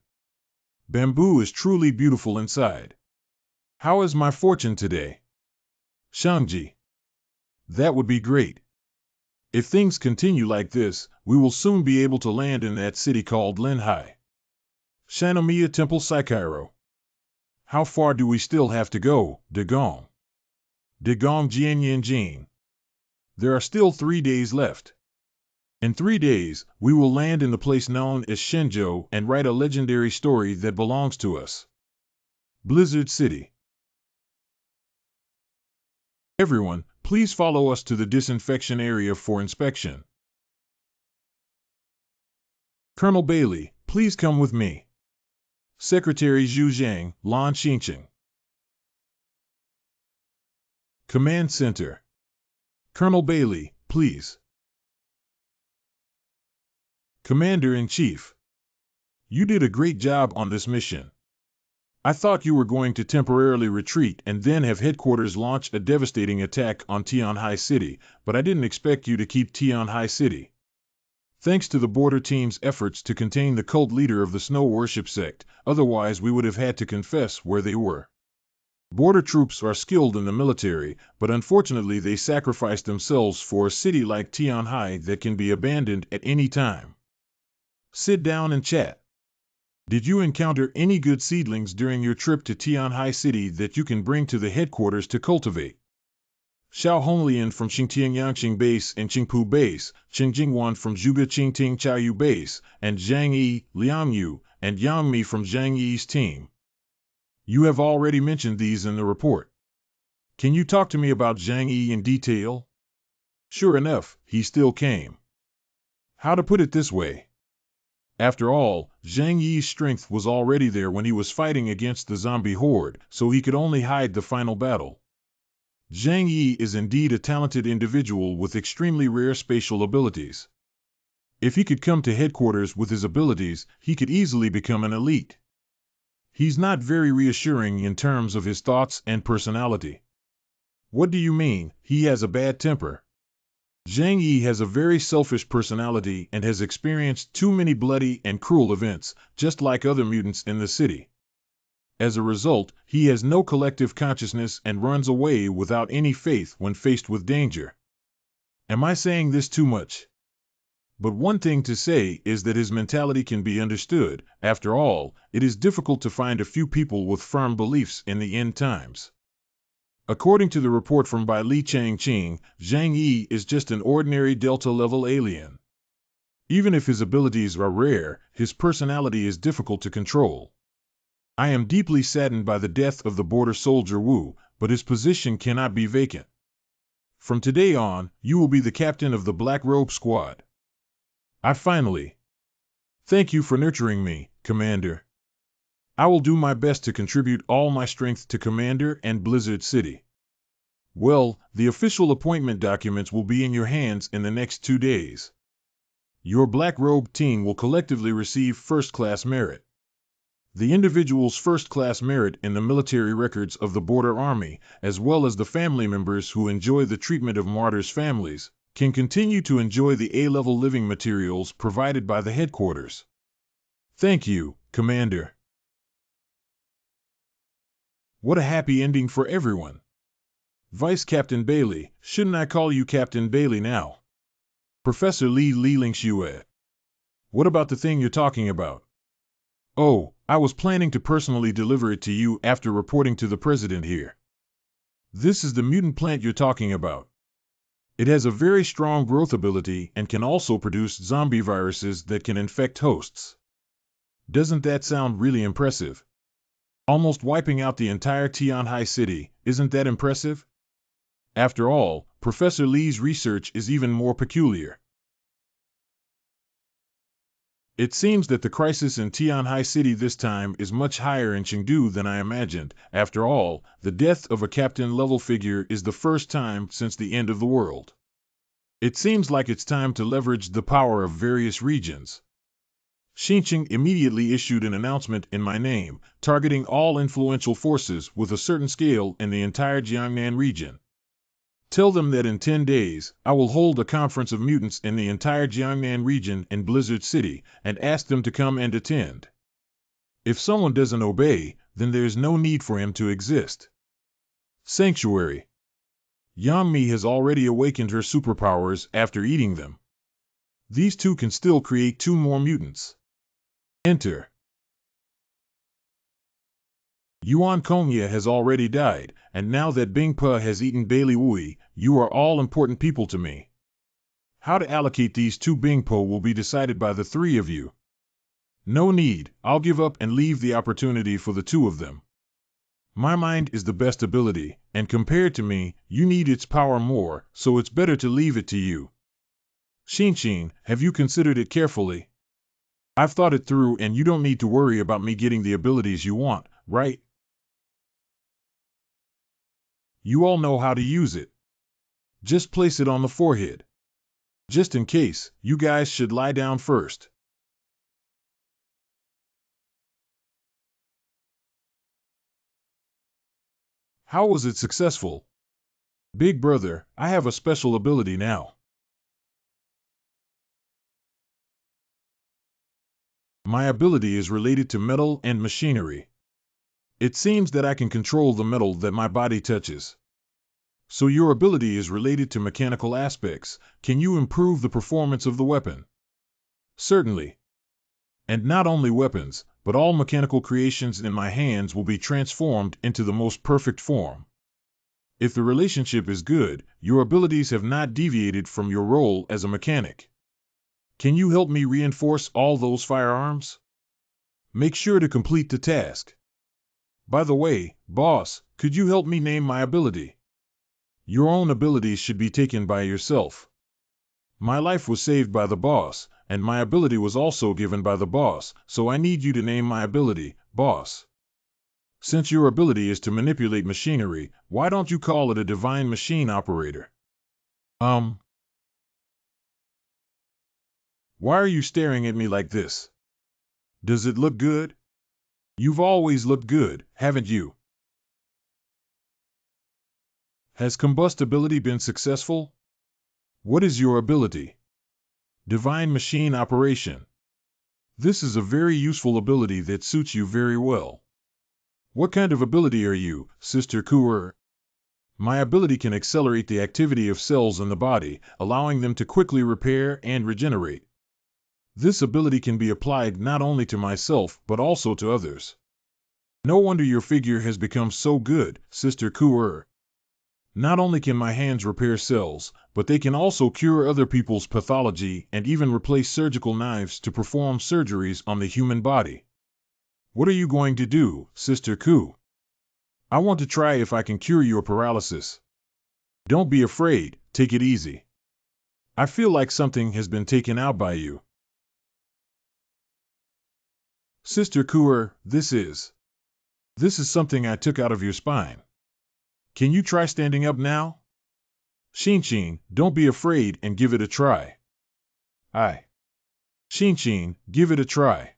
Bamboo is truly beautiful inside. How is my fortune today? Shangji. That would be great. If things continue like this, we will soon be able to land in that city called Linhai. Shanomiya Temple Saikairo. How far do we still have to go, Dagong? Dagong Jianyanjin. There are still 3 days left. In 3 days, we will land in the place known as Shenzhou and write a legendary story that belongs to us. Blizzard City. Everyone, please follow us to the disinfection area for inspection. Colonel Bailey, please come with me. Secretary Zhu Zhang, Lan Xingqing. Command Center. Colonel Bailey, please. Commander-in-Chief. You did a great job on this mission. I thought you were going to temporarily retreat and then have headquarters launch a devastating attack on Tianhai City, but I didn't expect you to keep Tianhai City. Thanks to the border team's efforts to contain the cult leader of the Snow Worship sect, otherwise we would have had to confess where they were. Border troops are skilled in the military, but unfortunately they sacrificed themselves for a city like Tianhai that can be abandoned at any time. Sit down and chat. Did you encounter any good seedlings during your trip to Tianhai City that you can bring to the headquarters to cultivate? Xiao Honglian from Xingtianyangxing Base and Qingpu Base, Chen Jingwan from Zhuge Qingting Chaoyu Base, and Zhang Yi, Liang Yu, and Yang Mi from Zhang Yi's team. You have already mentioned these in the report. Can you talk to me about Zhang Yi in detail? Sure enough, he still came. How to put it this way? After all, Zhang Yi's strength was already there when he was fighting against the zombie horde, so he could only hide the final battle. Zhang Yi is indeed a talented individual with extremely rare spatial abilities. If he could come to headquarters with his abilities, he could easily become an elite. He's not very reassuring in terms of his thoughts and personality. What do you mean, he has a bad temper? Zhang Yi has a very selfish personality and has experienced too many bloody and cruel events, just like other mutants in the city. As a result, he has no collective consciousness and runs away without any faith when faced with danger. Am I saying this too much? But one thing to say is that his mentality can be understood. After all, it is difficult to find a few people with firm beliefs in the end times. According to the report from Bai Li Changqing, Zhang Yi is just an ordinary Delta-level alien. Even if his abilities are rare, his personality is difficult to control. I am deeply saddened by the death of the border soldier Wu, but his position cannot be vacant. From today on, you will be the captain of the Black Robe Squad. Thank you for nurturing me, Commander. I will do my best to contribute all my strength to Commander and Blizzard City. Well, the official appointment documents will be in your hands in the next 2 days. Your Black Robe team will collectively receive first-class merit. The individual's first-class merit in the military records of the Border Army, as well as the family members who enjoy the treatment of martyrs' families, can continue to enjoy the A-level living materials provided by the headquarters. Thank you, Commander. What a happy ending for everyone. Vice Captain Bailey, shouldn't I call you Captain Bailey now? Professor Li Lingxue. What about the thing you're talking about? Oh, I was planning to personally deliver it to you after reporting to the president here. This is the mutant plant you're talking about. It has a very strong growth ability and can also produce zombie viruses that can infect hosts. Doesn't that sound really impressive? Almost wiping out the entire Tianhai City, isn't that impressive? After all, Professor Li's research is even more peculiar. It seems that the crisis in Tianhai City this time is much higher in Chengdu than I imagined. After all, the death of a captain-level figure is the first time since the end of the world. It seems like it's time to leverage the power of various regions. Xinqing immediately issued an announcement in my name, targeting all influential forces with a certain scale in the entire Jiangnan region. Tell them that in 10 days, I will hold a conference of mutants in the entire Jiangnan region in Blizzard City, and ask them to come and attend. If someone doesn't obey, then there's no need for him to exist. Sanctuary. Yang Mi has already awakened her superpowers after eating them. These two can still create 2 more mutants. Enter. Yuan Kongya has already died, and now that Bing Pe has eaten Bailey Wui, you are all important people to me. How to allocate these 2 Bing Pe will be decided by the 3 of you. No need, I'll give up and leave the opportunity for the 2 of them. My mind is the best ability, and compared to me, you need its power more, so it's better to leave it to you. Xinqing, have you considered it carefully? I've thought it through and you don't need to worry about me getting the abilities you want, right? You all know how to use it. Just place it on the forehead. Just in case, you guys should lie down first. How was it successful? Big brother, I have a special ability now. My ability is related to metal and machinery. It seems that I can control the metal that my body touches. So your ability is related to mechanical aspects. Can you improve the performance of the weapon? Certainly. And not only weapons, but all mechanical creations in my hands will be transformed into the most perfect form. If the relationship is good, your abilities have not deviated from your role as a mechanic. Can you help me reinforce all those firearms? Make sure to complete the task. By the way, boss, could you help me name my ability? Your own abilities should be taken by yourself. My life was saved by the boss, and my ability was also given by the boss, so I need you to name my ability, boss. Since your ability is to manipulate machinery, why don't you call it a divine machine operator? Why are you staring at me like this? Does it look good? You've always looked good, haven't you? Has combustibility been successful? What is your ability? Divine machine operation. This is a very useful ability that suits you very well. What kind of ability are you, Sister Kuer? My ability can accelerate the activity of cells in the body, allowing them to quickly repair and regenerate. This ability can be applied not only to myself, but also to others. No wonder your figure has become so good, Sister Kuer. Not only can my hands repair cells, but they can also cure other people's pathology and even replace surgical knives to perform surgeries on the human body. What are you going to do, Sister Ku? I want to try if I can cure your paralysis. Don't be afraid, take it easy. I feel like something has been taken out by you. Sister Kuer, this is something I took out of your spine. Can you try standing up now? Shinshin, don't be afraid and give it a try. Shinshin, give it a try.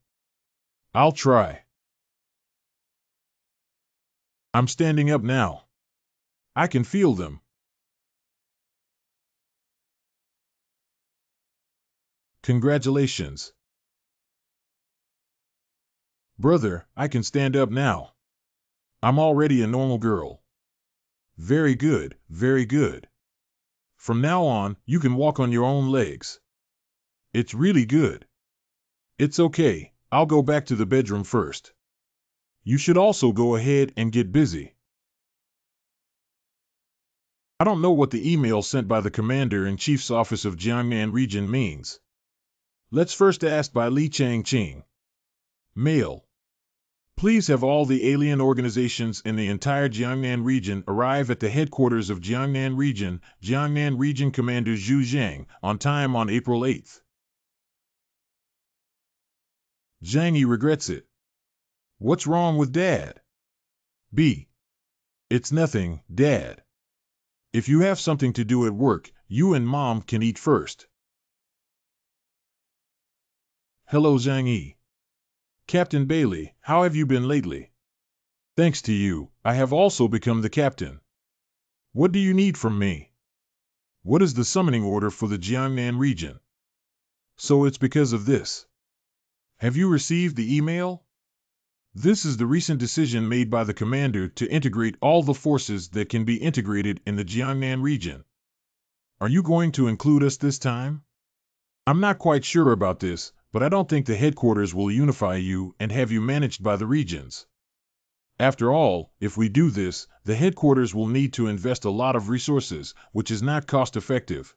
I'll try. I'm standing up now. I can feel them. Congratulations. Brother, I can stand up now. I'm already a normal girl. Very good, very good. From now on, you can walk on your own legs. It's really good. It's okay, I'll go back to the bedroom first. You should also go ahead and get busy. I don't know what the email sent by the Commander-in-Chief's Office of Jiangnan Region means. Let's first ask by Li Changqing. Mail. Please have all the alien organizations in the entire Jiangnan region arrive at the headquarters of Jiangnan Region Commander Zhu Zhang, on time on April 8th. Zhang Yi regrets it. What's wrong with Dad? B. It's nothing, Dad. If you have something to do at work, you and Mom can eat first. Hello Zhang Yi. Captain Bailey, how have you been lately? Thanks to you, I have also become the captain. What do you need from me? What is the summoning order for the Jiangnan region? So it's because of this. Have you received the email? This is the recent decision made by the commander to integrate all the forces that can be integrated in the Jiangnan region. Are you going to include us this time? I'm not quite sure about this, but I don't think the headquarters will unify you and have you managed by the regions. After all, if we do this, the headquarters will need to invest a lot of resources, which is not cost-effective.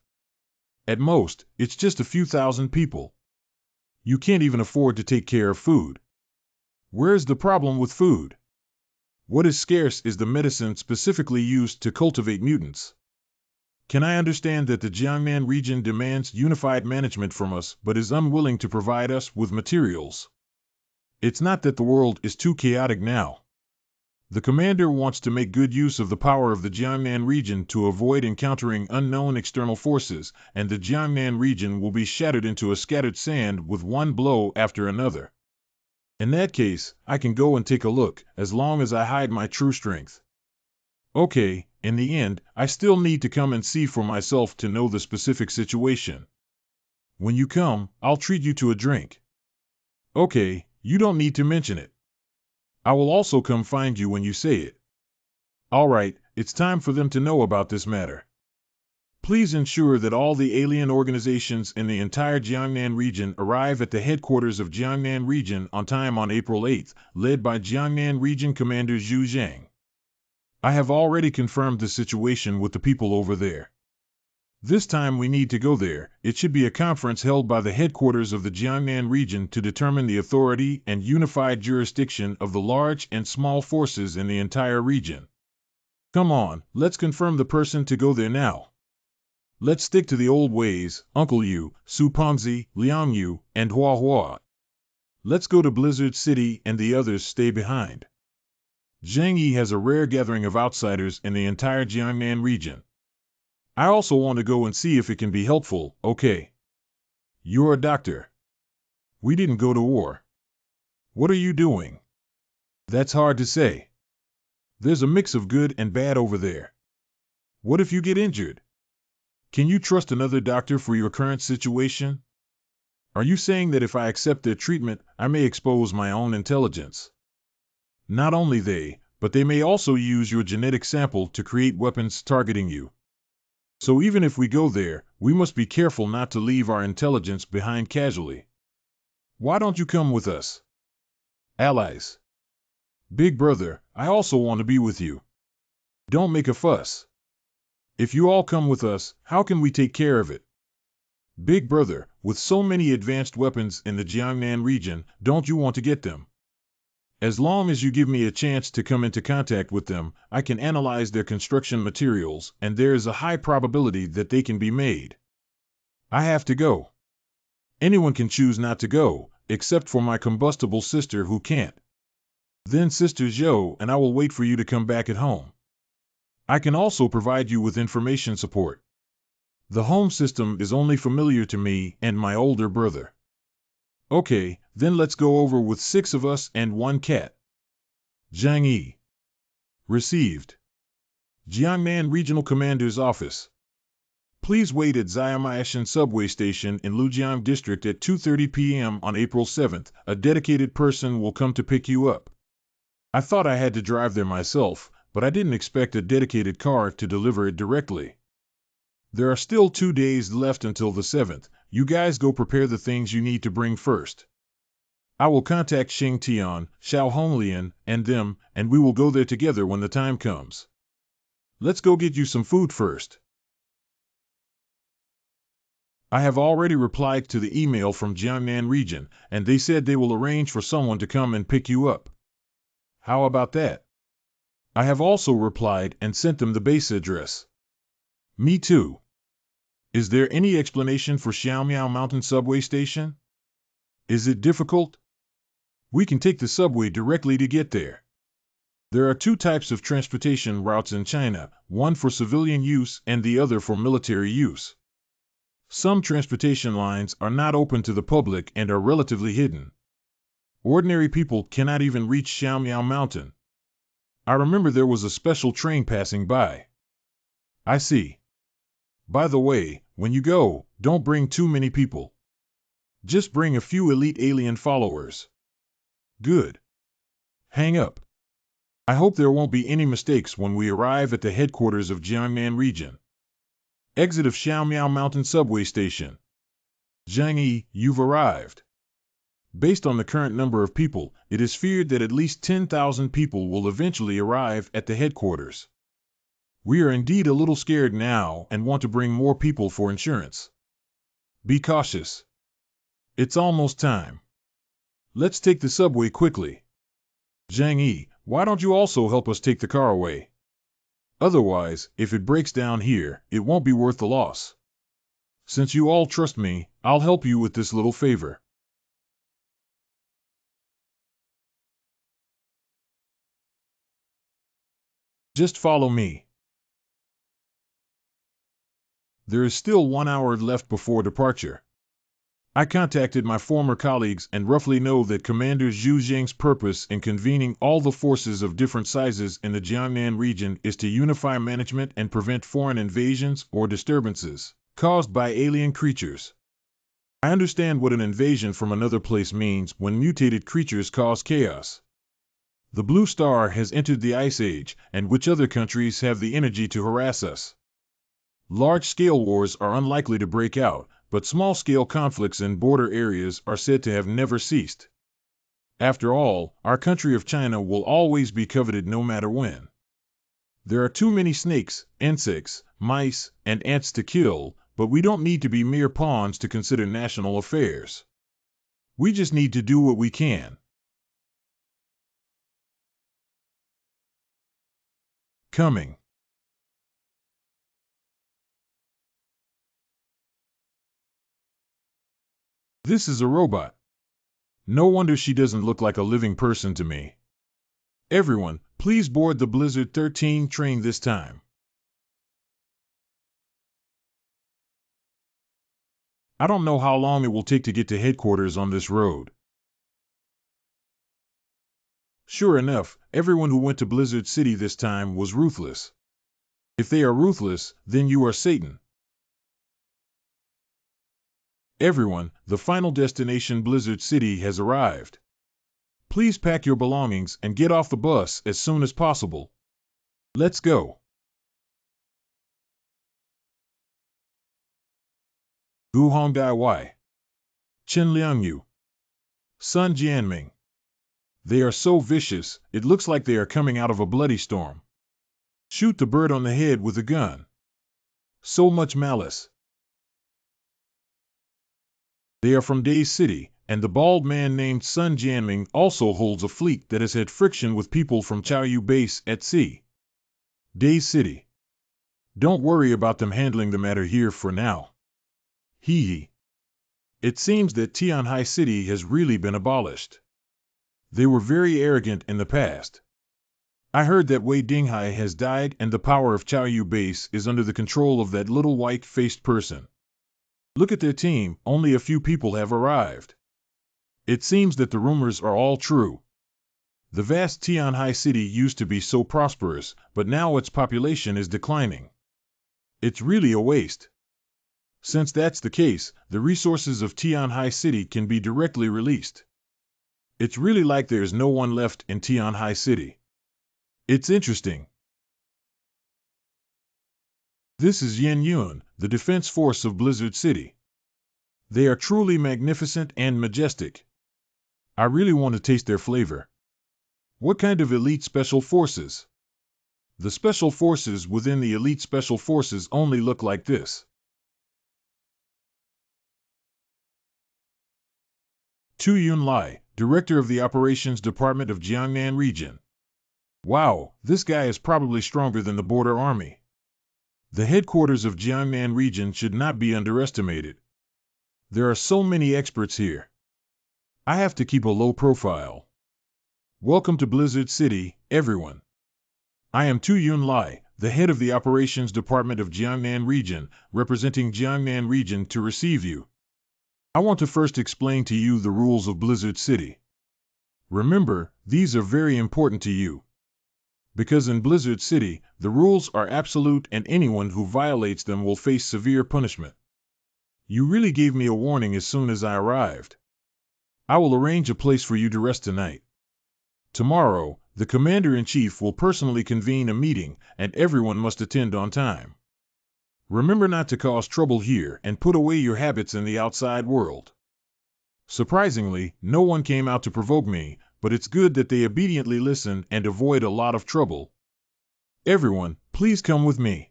At most, it's just a few thousand people. You can't even afford to take care of food. Where's the problem with food? What is scarce is the medicine specifically used to cultivate mutants. Can I understand that the Jiangnan region demands unified management from us but is unwilling to provide us with materials? It's not that the world is too chaotic now. The commander wants to make good use of the power of the Jiangnan region to avoid encountering unknown external forces, and the Jiangnan region will be shattered into a scattered sand with one blow after another. In that case, I can go and take a look, as long as I hide my true strength. Okay, in the end, I still need to come and see for myself to know the specific situation. When you come, I'll treat you to a drink. Okay, you don't need to mention it. I will also come find you when you say it. All right, it's time for them to know about this matter. Please ensure that all the alien organizations in the entire Jiangnan region arrive at the headquarters of Jiangnan region on time on April 8th, led by Jiangnan region commander Zhu Zhang. I have already confirmed the situation with the people over there. This time we need to go there. It should be a conference held by the headquarters of the Jiangnan region to determine the authority and unified jurisdiction of the large and small forces in the entire region. Come on, let's confirm the person to go there now. Let's stick to the old ways, Uncle Yu, Su Pengzi, Liang Yu, and Hua Hua. Let's go to Blizzard City and the others stay behind. Zhang Yi has a rare gathering of outsiders in the entire Jiangnan region. I also want to go and see if it can be helpful, okay? You're a doctor. We didn't go to war. What are you doing? That's hard to say. There's a mix of good and bad over there. What if you get injured? Can you trust another doctor for your current situation? Are you saying that if I accept their treatment, I may expose my own intelligence? Not only they, but they may also use your genetic sample to create weapons targeting you. So even if we go there, we must be careful not to leave our intelligence behind casually. Why don't you come with us? Allies. Big brother, I also want to be with you. Don't make a fuss. If you all come with us, how can we take care of it? Big brother, with so many advanced weapons in the Jiangnan region, don't you want to get them? As long as you give me a chance to come into contact with them, I can analyze their construction materials, and there is a high probability that they can be made. I have to go. Anyone can choose not to go, except for my combustible sister who can't. Then Sister Zhou and I will wait for you to come back at home. I can also provide you with information support. The home system is only familiar to me and my older brother. Okay, then let's go over with 6 of us and 1 cat. Zhang Yi. Received. Jiangnan Regional Commander's Office. Please wait at Xiamayashan Subway Station in Lujiang District at 2:30 p.m. on April 7th. A dedicated person will come to pick you up. I thought I had to drive there myself, but I didn't expect a dedicated car to deliver it directly. There are still 2 days left until the 7th. You guys go prepare the things you need to bring first. I will contact Xing Tian, Xiao Honglian, and them, and we will go there together when the time comes. Let's go get you some food first. I have already replied to the email from Jiangnan region, and they said they will arrange for someone to come and pick you up. How about that? I have also replied and sent them the base address. Me too. Is there any explanation for Xiaomiao Mountain Subway Station? Is it difficult? We can take the subway directly to get there. There are 2 types of transportation routes in China, one for civilian use and the other for military use. Some transportation lines are not open to the public and are relatively hidden. Ordinary people cannot even reach Xiaomiao Mountain. I remember there was a special train passing by. I see. By the way, when you go, don't bring too many people. Just bring a few elite alien followers. Good. Hang up. I hope there won't be any mistakes when we arrive at the headquarters of Jiangnan region. Exit of Xiaomiao Mountain Subway Station. Zhang Yi, you've arrived. Based on the current number of people, it is feared that at least 10,000 people will eventually arrive at the headquarters. We are indeed a little scared now and want to bring more people for insurance. Be cautious. It's almost time. Let's take the subway quickly. Zhang Yi, why don't you also help us take the car away? Otherwise, if it breaks down here, it won't be worth the loss. Since you all trust me, I'll help you with this little favor. Just follow me. There is still 1 hour left before departure. I contacted my former colleagues and roughly know that Commander Zhu Zheng's purpose in convening all the forces of different sizes in the Jiangnan region is to unify management and prevent foreign invasions or disturbances caused by alien creatures. I understand what an invasion from another place means when mutated creatures cause chaos. The Blue Star has entered the Ice Age, and which other countries have the energy to harass us? Large-scale wars are unlikely to break out, but small-scale conflicts in border areas are said to have never ceased. After all, our country of China will always be coveted no matter when. There are too many snakes, insects, mice, and ants to kill, but we don't need to be mere pawns to consider national affairs. We just need to do what we can. Coming. This is a robot. No wonder she doesn't look like a living person to me. Everyone, please board the Blizzard 13 train this time. I don't know how long it will take to get to headquarters on this road. Sure enough, everyone who went to Blizzard City this time was ruthless. If they are ruthless, then you are Satan. Everyone, the final destination Blizzard City has arrived. Please pack your belongings and get off the bus as soon as possible. Let's go. Gu Hongdai Wai. Chen Liangyu. Sun Jianming. They are so vicious, it looks like they are coming out of a bloody storm. Shoot the bird on the head with a gun. So much malice. They are from Day City, and the bald man named Sun Jianming also holds a fleet that has had friction with people from Chaoyu Base at sea. Day City. Don't worry about them handling the matter here for now. Hee hee. It seems that Tianhai City has really been abolished. They were very arrogant in the past. I heard that Wei Dinghai has died and the power of Chaoyu Base is under the control of that little white-faced person. Look at their team, only a few people have arrived. It seems that the rumors are all true. The vast Tianhai City used to be so prosperous, but now its population is declining. It's really a waste. Since that's the case, the resources of Tianhai City can be directly released. It's really like there's no one left in Tianhai City. It's interesting. This is Yen Yun, the defense force of Blizzard City. They are truly magnificent and majestic. I really want to taste their flavor. What kind of elite special forces? The special forces within the elite special forces only look like this. Tu Yun Lai, Director of the Operations Department of Jiangnan Region. Wow, this guy is probably stronger than the border army. The headquarters of Jiangnan Region should not be underestimated. There are so many experts here. I have to keep a low profile. Welcome to Blizzard City, everyone. I am Tu Yun Lai, the head of the Operations Department of Jiangnan Region, representing Jiangnan Region to receive you. I want to first explain to you the rules of Blizzard City. Remember, these are very important to you. Because in Blizzard City, the rules are absolute and anyone who violates them will face severe punishment. You really gave me a warning as soon as I arrived. I will arrange a place for you to rest tonight. Tomorrow, the Commander-in-Chief will personally convene a meeting, and everyone must attend on time. Remember not to cause trouble here and put away your habits in the outside world. Surprisingly, no one came out to provoke me, but it's good that they obediently listen and avoid a lot of trouble. Everyone, please come with me.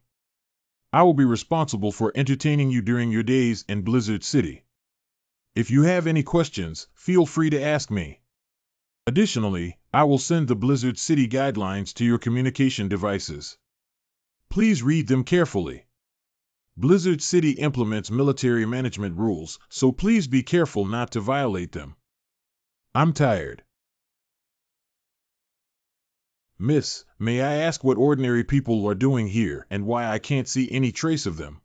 I will be responsible for entertaining you during your days in Blizzard City. If you have any questions, feel free to ask me. Additionally, I will send the Blizzard City guidelines to your communication devices. Please read them carefully. Blizzard City implements military management rules, so please be careful not to violate them. I'm tired. Miss, may I ask what ordinary people are doing here and why I can't see any trace of them?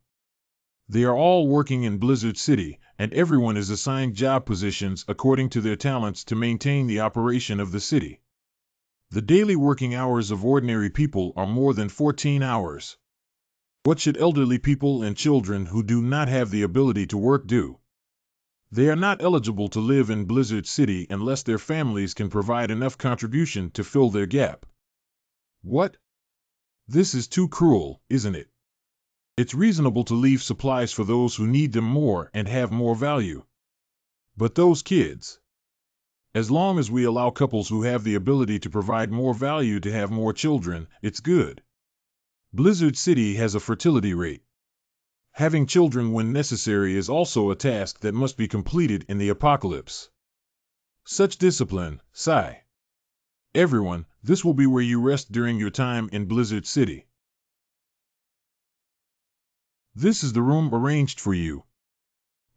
They are all working in Blizzard City, and everyone is assigned job positions according to their talents to maintain the operation of the city. The daily working hours of ordinary people are more than 14 hours. What should elderly people and children who do not have the ability to work do? They are not eligible to live in Blizzard City unless their families can provide enough contribution to fill their gap. What? This is too cruel, isn't it? It's reasonable to leave supplies for those who need them more and have more value. But those kids, as long as we allow couples who have the ability to provide more value to have more children, it's good. Blizzard City has a fertility rate. Having children when necessary is also a task that must be completed in the apocalypse. Such discipline, sigh. Everyone, this will be where you rest during your time in Blizzard City. This is the room arranged for you.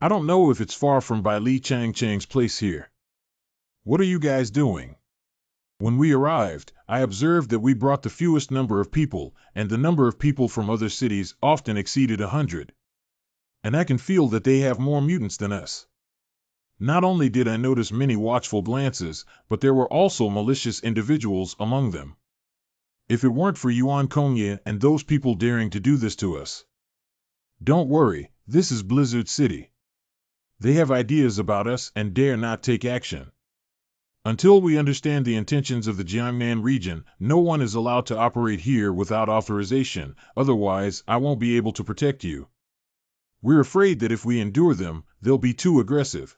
I don't know if it's far from Bai Li Chang Chang's place here. What are you guys doing? When we arrived, I observed that we brought the fewest number of people, and the number of people from other cities often exceeded 100. And I can feel that they have more mutants than us. Not only did I notice many watchful glances, but there were also malicious individuals among them. If it weren't for Yuan Kongye and those people daring to do this to us. Don't worry, this is Blizzard City. They have ideas about us and dare not take action. Until we understand the intentions of the Jiangnan region, no one is allowed to operate here without authorization, otherwise I won't be able to protect you. We're afraid that if we endure them, they'll be too aggressive.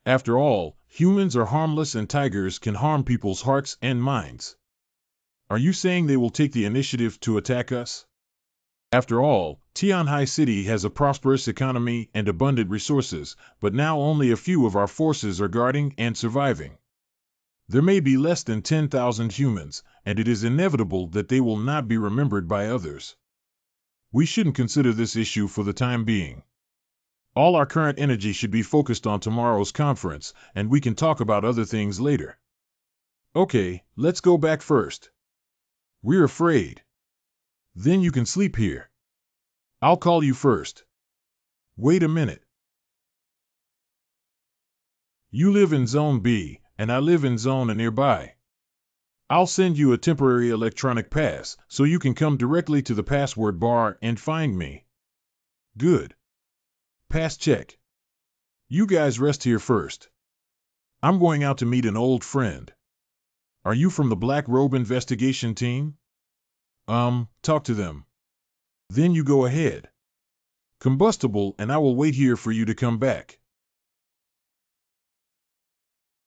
After all, humans are harmless and tigers can harm people's hearts and minds. Are you saying they will take the initiative to attack us? After all, Tianhai City has a prosperous economy and abundant resources, but now only a few of our forces are guarding and surviving. There may be less than 10,000 humans, and it is inevitable that they will not be remembered by others. We shouldn't consider this issue for the time being. All our current energy should be focused on tomorrow's conference, and we can talk about other things later. Okay, let's go back first. We're afraid. Then you can sleep here. I'll call you first. Wait a minute. You live in Zone B, and I live in Zone A nearby. I'll send you a temporary electronic pass, so you can come directly to the password bar and find me. Good. Pass check. You guys rest here first. I'm going out to meet an old friend. Are you from the Black Robe investigation team? Talk to them. Then you go ahead. Combustible, and I will wait here for you to come back.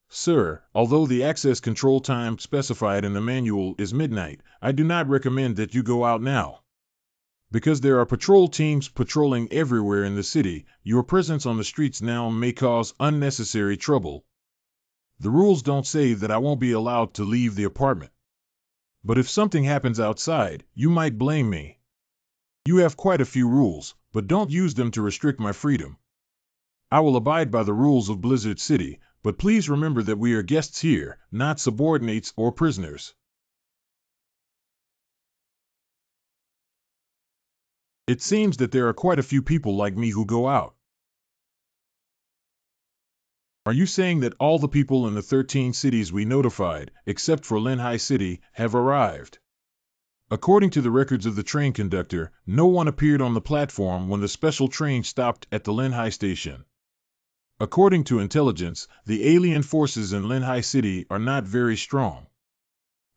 Sir, although the access control time specified in the manual is midnight, I do not recommend that you go out now. Because there are patrol teams patrolling everywhere in the city, your presence on the streets now may cause unnecessary trouble. The rules don't say that I won't be allowed to leave the apartment. But if something happens outside, you might blame me. You have quite a few rules, but don't use them to restrict my freedom. I will abide by the rules of Blizzard City, but please remember that we are guests here, not subordinates or prisoners. It seems that there are quite a few people like me who go out. Are you saying that all the people in the 13 cities we notified, except for Linhai City, have arrived? According to the records of the train conductor, no one appeared on the platform when the special train stopped at the Linhai station. According to intelligence, the alien forces in Linhai City are not very strong.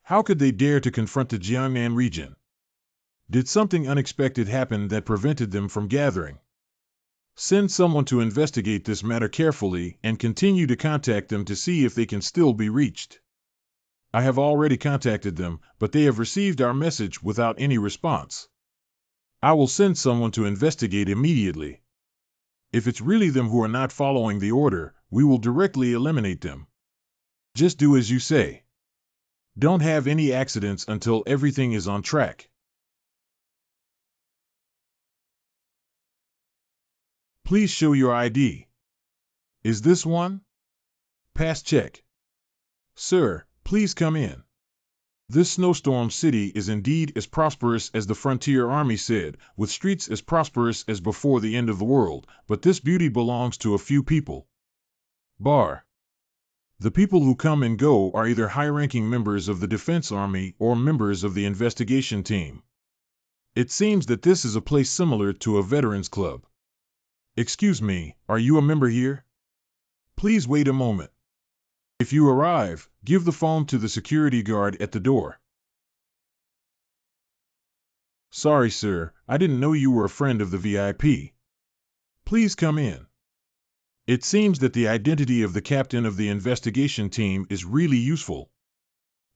How could they dare to confront the Jiangnan region? Did something unexpected happen that prevented them from gathering? Send someone to investigate this matter carefully and continue to contact them to see if they can still be reached. I have already contacted them, but they have received our message without any response. I will send someone to investigate immediately. If it's really them who are not following the order, we will directly eliminate them. Just do as you say. Don't have any accidents until everything is on track. Please show your ID. Is this one? Pass check. Sir, please come in. This snowstorm city is indeed as prosperous as the frontier army said, with streets as prosperous as before the end of the world, but this beauty belongs to a few people. Bar. The people who come and go are either high-ranking members of the defense army or members of the investigation team. It seems that this is a place similar to a veterans club. Excuse me, are you a member here? Please wait a moment. If you arrive, give the phone to the security guard at the door. Sorry, sir, I didn't know you were a friend of the VIP. Please come in. It seems that the identity of the captain of the investigation team is really useful.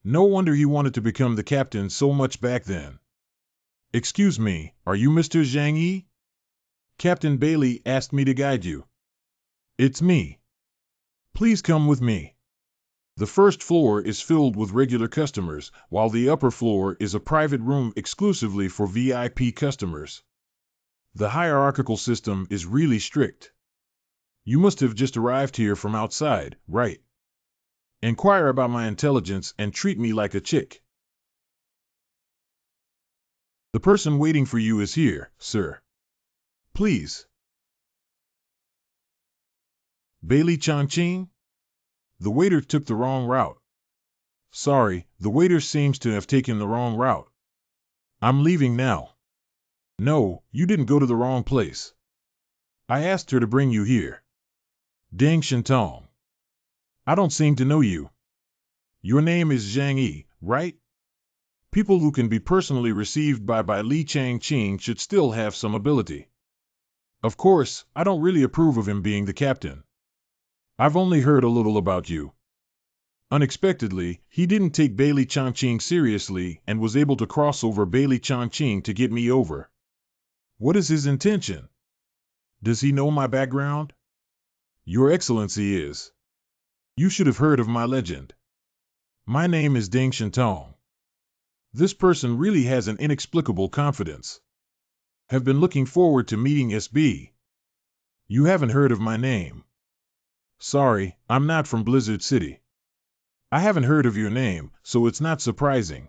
No wonder he wanted to become the captain so much back then. Excuse me, are you Mr. Zhang Yi? Captain Bailey asked me to guide you. It's me. Please come with me. The first floor is filled with regular customers, while the upper floor is a private room exclusively for VIP customers. The hierarchical system is really strict. You must have just arrived here from outside, right? Inquire about my intelligence and treat me like a chick. The person waiting for you is here, sir. Please. Bailey Changqing? The waiter took the wrong route. Sorry, the waiter seems to have taken the wrong route. I'm leaving now. No, you didn't go to the wrong place. I asked her to bring you here. Deng Shintong. I don't seem to know you. Your name is Zhang Yi, right? People who can be personally received by Li Changqing should still have some ability. Of course, I don't really approve of him being the captain. I've only heard a little about you. Unexpectedly, he didn't take Bailey Changqing seriously and was able to cross over Bailey Changqing to get me over. What is his intention? Does he know my background? Your Excellency is. You should have heard of my legend. My name is Deng Shintong. This person really has an inexplicable confidence. Have been looking forward to meeting SB. You haven't heard of my name. Sorry, I'm not from Blizzard City. I haven't heard of your name, so it's not surprising.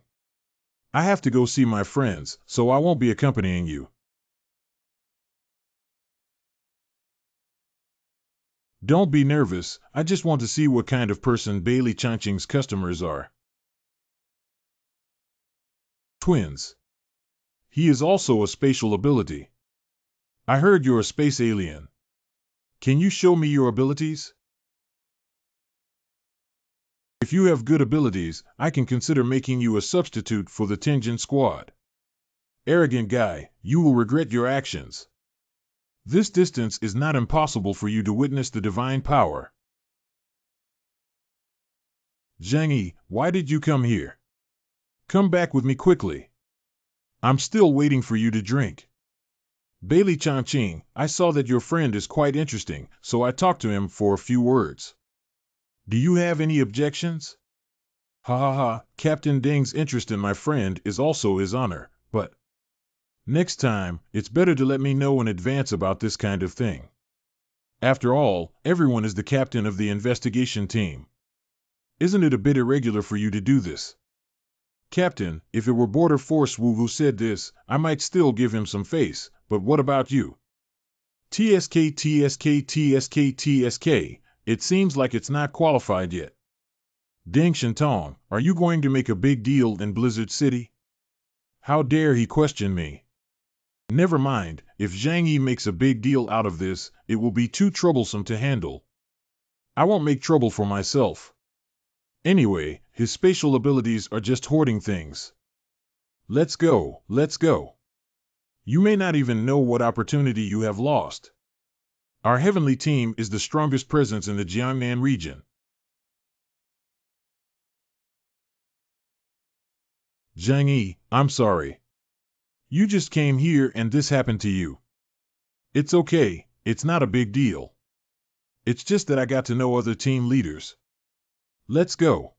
I have to go see my friends, so I won't be accompanying you. Don't be nervous, I just want to see what kind of person Bailey Changqing's customers are. Twins. He is also a spatial ability. I heard you're a space alien. Can you show me your abilities? If you have good abilities, I can consider making you a substitute for the Tenjin squad. Arrogant guy, you will regret your actions. This distance is not impossible for you to witness the divine power. Zhang Yi, why did you come here? Come back with me quickly. I'm still waiting for you to drink. Bailey Changqing, I saw that your friend is quite interesting, so I talked to him for a few words. Do you have any objections? Ha ha ha, Captain Deng's interest in my friend is also his honor, but next time, it's better to let me know in advance about this kind of thing. After all, everyone is the captain of the investigation team. Isn't it a bit irregular for you to do this? Captain, if it were Border Force Wu who said this, I might still give him some face, but what about you? TSK, TSK, TSK, TSK, it seems like it's not qualified yet. Deng Shintong, are you going to make a big deal in Blizzard City? How dare he question me? Never mind, if Zhang Yi makes a big deal out of this, it will be too troublesome to handle. I won't make trouble for myself. Anyway, his spatial abilities are just hoarding things. Let's go, let's go. You may not even know what opportunity you have lost. Our heavenly team is the strongest presence in the Jiangnan region. Zhang Yi, I'm sorry. You just came here and this happened to you. It's okay, it's not a big deal. It's just that I got to know other team leaders. Let's go.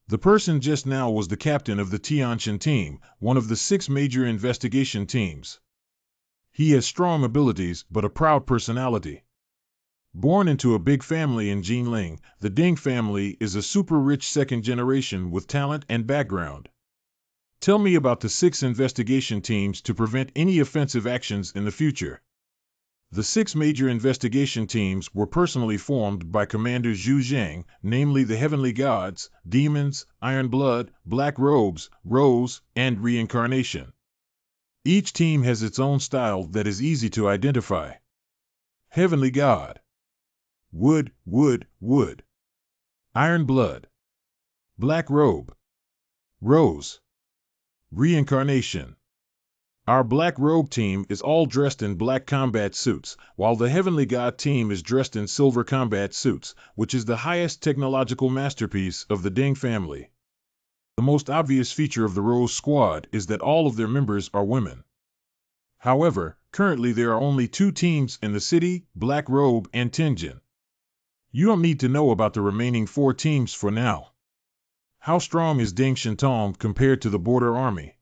The person just now was the captain of the Tianqian team, one of the 6 major investigation teams. He has strong abilities but a proud personality. Born into a big family in Jinling, the Deng family is a super rich second generation with talent and background. Tell me about the 6 investigation teams to prevent any offensive actions in the future. The 6 major investigation teams were personally formed by Commander Zhu Zhang, namely the Heavenly Gods, Demons, Iron Blood, Black Robes, Rose, and Reincarnation. Each team has its own style that is easy to identify. Heavenly God. Wood, wood, wood. Iron Blood. Black Robe. Rose. Reincarnation. Our Black Robe team is all dressed in black combat suits, while the Heavenly God team is dressed in silver combat suits, which is the highest technological masterpiece of the Ding family. The most obvious feature of the Rose Squad is that all of their members are women. However, currently there are only 2 teams in the city, Black Robe and Tenjin. You don't need to know about the remaining 4 teams for now. How strong is Ding Shintong compared to the Border Army?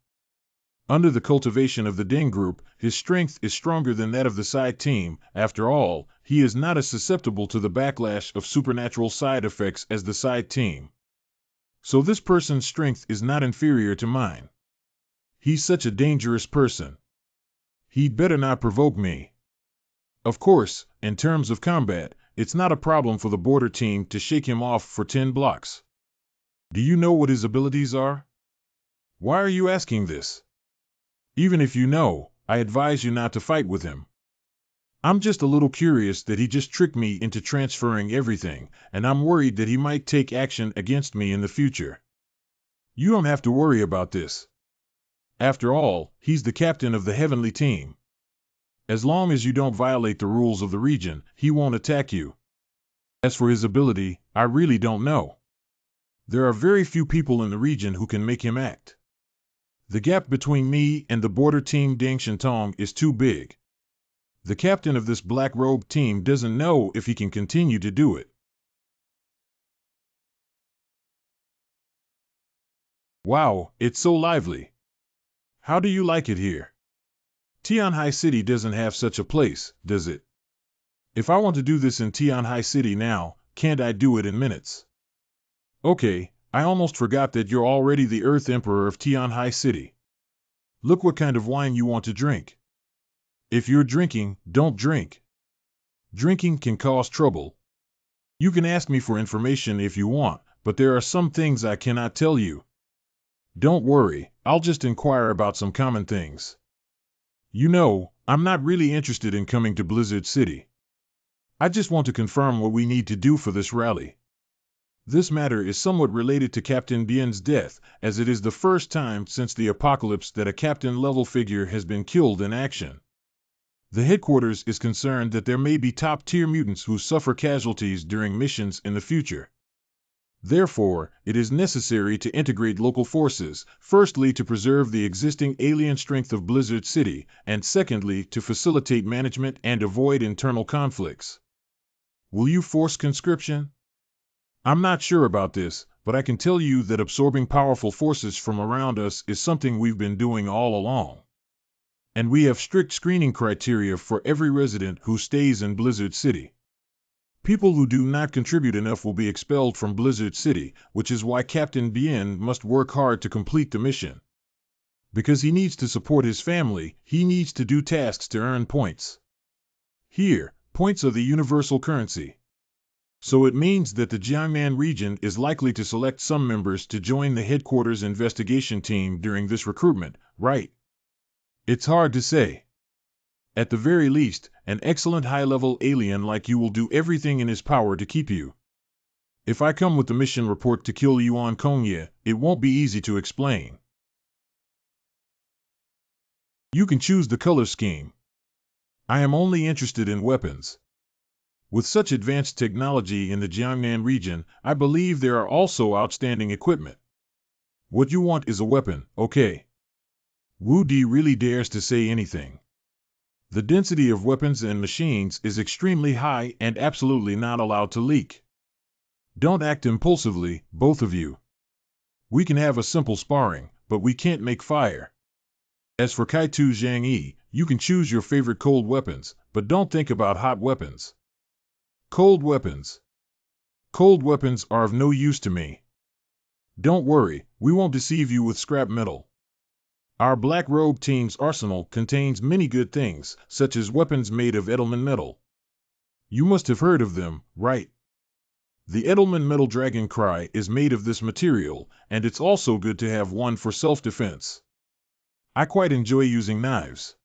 Under the cultivation of the Ding group, his strength is stronger than that of the side team. After all, he is not as susceptible to the backlash of supernatural side effects as the side team. So this person's strength is not inferior to mine. He's such a dangerous person. He'd better not provoke me. Of course, in terms of combat, it's not a problem for the border team to shake him off for 10 blocks. Do you know what his abilities are? Why are you asking this? Even if you know, I advise you not to fight with him. I'm just a little curious that he just tricked me into transferring everything, and I'm worried that he might take action against me in the future. You don't have to worry about this. After all, he's the captain of the Heavenly team. As long as you don't violate the rules of the region, he won't attack you. As for his ability, I really don't know. There are very few people in the region who can make him act. The gap between me and the border team Ding Shintong is too big. The captain of this Black Robe team doesn't know if he can continue to do it. Wow, it's so lively. How do you like it here? Tianhai City doesn't have such a place, does it? If I want to do this in Tianhai City now, can't I do it in minutes? Okay, I almost forgot that you're already the Earth Emperor of Tianhai City. Look what kind of wine you want to drink. If you're drinking, don't drink. Drinking can cause trouble. You can ask me for information if you want, but there are some things I cannot tell you. Don't worry, I'll just inquire about some common things. You know, I'm not really interested in coming to Blizzard City. I just want to confirm what we need to do for this rally. This matter is somewhat related to Captain Bien's death, as it is the first time since the apocalypse that a captain-level figure has been killed in action. The headquarters is concerned that there may be top-tier mutants who suffer casualties during missions in the future. Therefore, it is necessary to integrate local forces, firstly to preserve the existing alien strength of Blizzard City, and secondly to facilitate management and avoid internal conflicts. Will you force conscription? I'm not sure about this, but I can tell you that absorbing powerful forces from around us is something we've been doing all along. And we have strict screening criteria for every resident who stays in Blizzard City. People who do not contribute enough will be expelled from Blizzard City, which is why Captain Bien must work hard to complete the mission. Because he needs to support his family, he needs to do tasks to earn points. Here, points are the universal currency. So it means that the Jiangnan region is likely to select some members to join the headquarters investigation team during this recruitment, right? It's hard to say. At the very least, an excellent high-level alien like you will do everything in his power to keep you. If I come with the mission report to kill Yuan Kongye, it won't be easy to explain. You can choose the color scheme. I am only interested in weapons. With such advanced technology in the Jiangnan region, I believe there are also outstanding equipment. What you want is a weapon, okay? Wu Di really dares to say anything. The density of weapons and machines is extremely high and absolutely not allowed to leak. Don't act impulsively, both of you. We can have a simple sparring, but we can't make fire. As for Kaitu Zhangyi, you can choose your favorite cold weapons, but don't think about hot weapons. Cold weapons. Cold weapons are of no use to me. Don't worry, we won't deceive you with scrap metal. Our Black Robe team's arsenal contains many good things, such as weapons made of Edelman metal. You must have heard of them, right? The Edelman Metal Dragon Cry is made of this material, and it's also good to have one for self-defense. I quite enjoy using knives.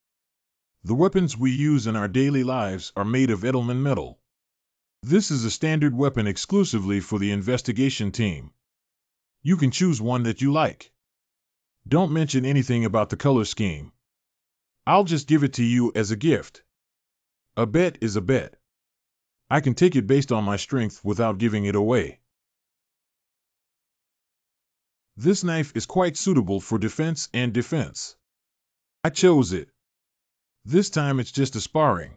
The weapons we use in our daily lives are made of Edelman metal. This is a standard weapon exclusively for the investigation team. You can choose one that you like. Don't mention anything about the color scheme. I'll just give it to you as a gift. A bet is a bet. I can take it based on my strength without giving it away. This knife is quite suitable for defense and defense. I chose it. This time it's just a sparring.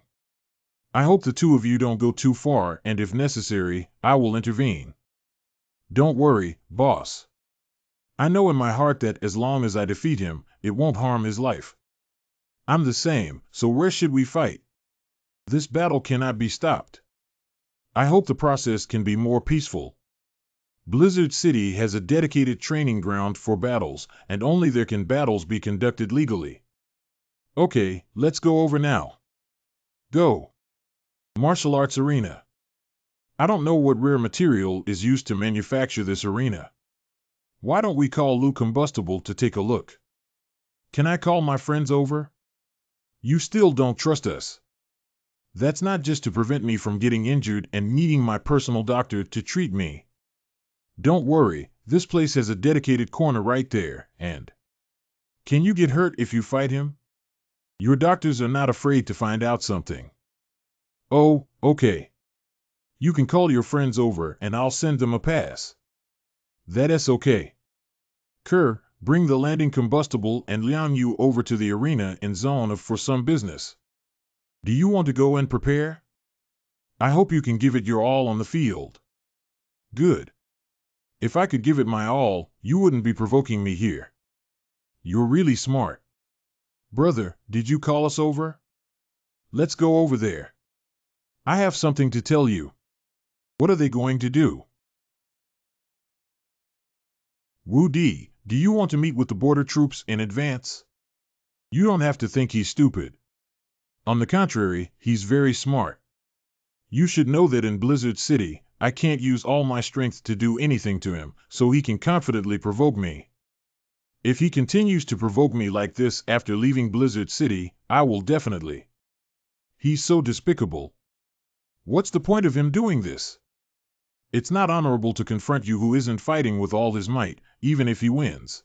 I hope the two of you don't go too far, and if necessary, I will intervene. Don't worry, boss. I know in my heart that as long as I defeat him, it won't harm his life. I'm the same, so where should we fight? This battle cannot be stopped. I hope the process can be more peaceful. Blizzard City has a dedicated training ground for battles, and only there can battles be conducted legally. Okay, let's go over now. Go. Martial Arts Arena. I don't know what rare material is used to manufacture this arena. Why don't we call Lou Combustible to take a look? Can I call my friends over? You still don't trust us. That's not just to prevent me from getting injured and needing my personal doctor to treat me. Don't worry, this place has a dedicated corner right there, and... Can you get hurt if you fight him? Your doctors are not afraid to find out something. Oh, okay. You can call your friends over and I'll send them a pass. That's okay. Kerr, bring the landing combustible and Liang Yu over to the arena in zone of for some business. Do you want to go and prepare? I hope you can give it your all on the field. Good. If I could give it my all, you wouldn't be provoking me here. You're really smart. Brother, did you call us over? Let's go over there. I have something to tell you. What are they going to do? Wu Di, do you want to meet with the border troops in advance? You don't have to think he's stupid. On the contrary, he's very smart. You should know that in Blizzard City, I can't use all my strength to do anything to him, so he can confidently provoke me. If he continues to provoke me like this after leaving Blizzard City, I will definitely. He's so despicable. What's the point of him doing this? It's not honorable to confront you who isn't fighting with all his might, even if he wins.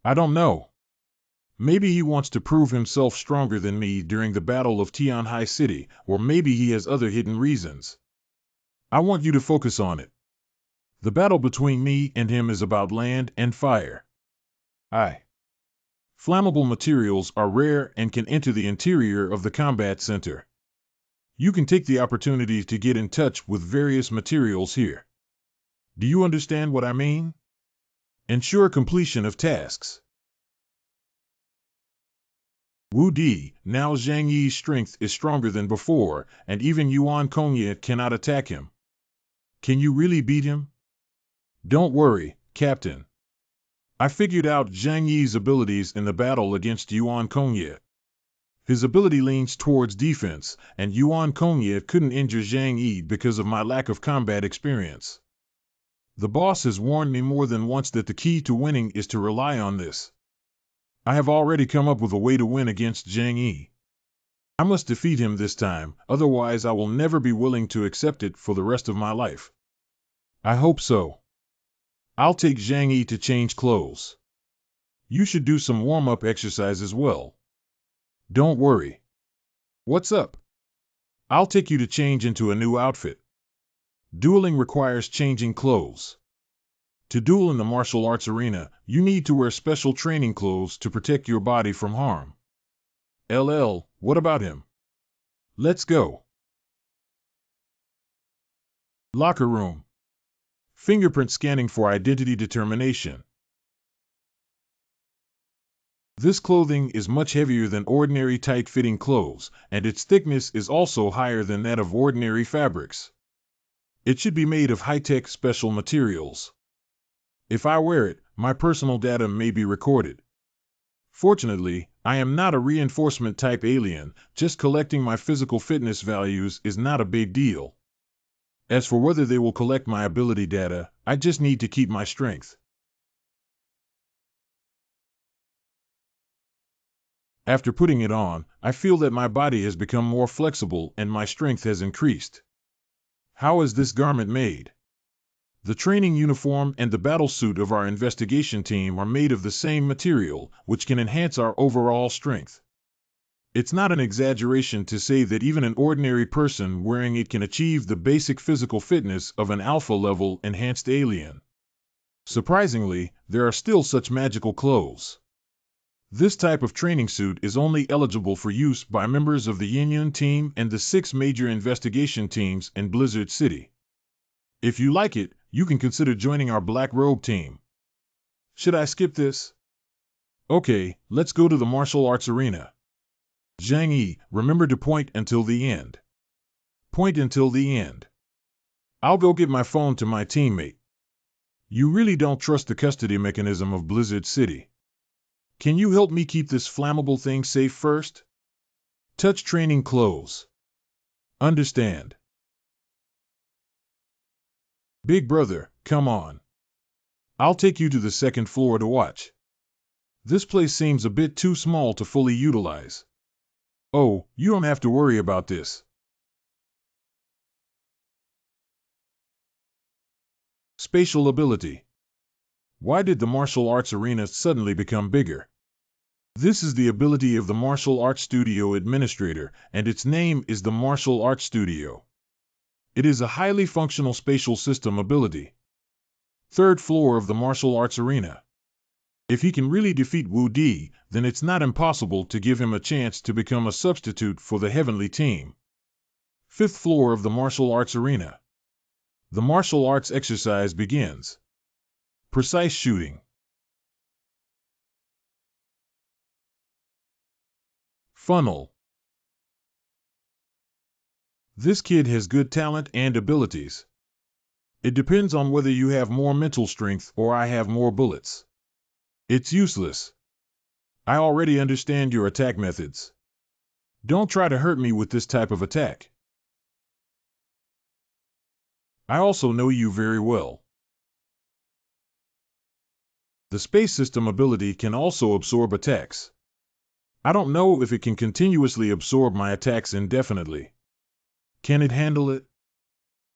I don't know. Maybe he wants to prove himself stronger than me during the Battle of Tianhai City, or maybe he has other hidden reasons. I want you to focus on it. The battle between me and him is about land and fire. Flammable materials are rare and can enter the interior of the combat center. You can take the opportunity to get in touch with various materials here. Do you understand what I mean? Ensure completion of tasks. Wu Di, now Zhang Yi's strength is stronger than before, and even Yuan Kongye cannot attack him. Can you really beat him? Don't worry, Captain. I figured out Zhang Yi's abilities in the battle against Yuan Kongye. His ability leans towards defense, and Yuan Kongye couldn't injure Zhang Yi because of my lack of combat experience. The boss has warned me more than once that the key to winning is to rely on this. I have already come up with a way to win against Zhang Yi. I must defeat him this time, otherwise I will never be willing to accept it for the rest of my life. I hope so. I'll take Zhang Yi to change clothes. You should do some warm-up exercise as well. Don't worry. What's up? I'll take you to change into a new outfit. Dueling requires changing clothes. To duel in the martial arts arena, you need to wear special training clothes to protect your body from harm. LL, what about him? Let's go. Locker room. Fingerprint scanning for identity determination. This clothing is much heavier than ordinary tight-fitting clothes, and its thickness is also higher than that of ordinary fabrics. It should be made of high-tech special materials. If I wear it, my personal data may be recorded. Fortunately, I am not a reinforcement-type alien, just collecting my physical fitness values is not a big deal. As for whether they will collect my ability data, I just need to keep my strength. After putting it on, I feel that my body has become more flexible and my strength has increased. How is this garment made? The training uniform and the battle suit of our investigation team are made of the same material, which can enhance our overall strength. It's not an exaggeration to say that even an ordinary person wearing it can achieve the basic physical fitness of an alpha-level enhanced alien. Surprisingly, there are still such magical clothes. This type of training suit is only eligible for use by members of the Yin team and the 6 major investigation teams in Blizzard City. If you like it, you can consider joining our Black Robe team. Should I skip this? Okay, let's go to the martial arts arena. Zhang Yi, remember to point until the end. Point until the end. I'll go get my phone to my teammate. You really don't trust the custody mechanism of Blizzard City. Can you help me keep this flammable thing safe first? Touch training close. Understand. Big brother, come on. I'll take you to the second floor to watch. This place seems a bit too small to fully utilize. Oh, you don't have to worry about this. Spatial ability. Why did the martial arts arena suddenly become bigger? This is the ability of the Martial Arts Studio Administrator, and its name is the Martial Arts Studio. It is a highly functional spatial system ability. Third floor of the martial arts arena. If he can really defeat Wu Di, then it's not impossible to give him a chance to become a substitute for the Heavenly Team. Fifth floor of the martial arts arena. The martial arts exercise begins. Precise shooting. Funnel. This kid has good talent and abilities. It depends on whether you have more mental strength or I have more bullets. It's useless. I already understand your attack methods. Don't try to hurt me with this type of attack. I also know you very well. The space system ability can also absorb attacks. I don't know if it can continuously absorb my attacks indefinitely. Can it handle it?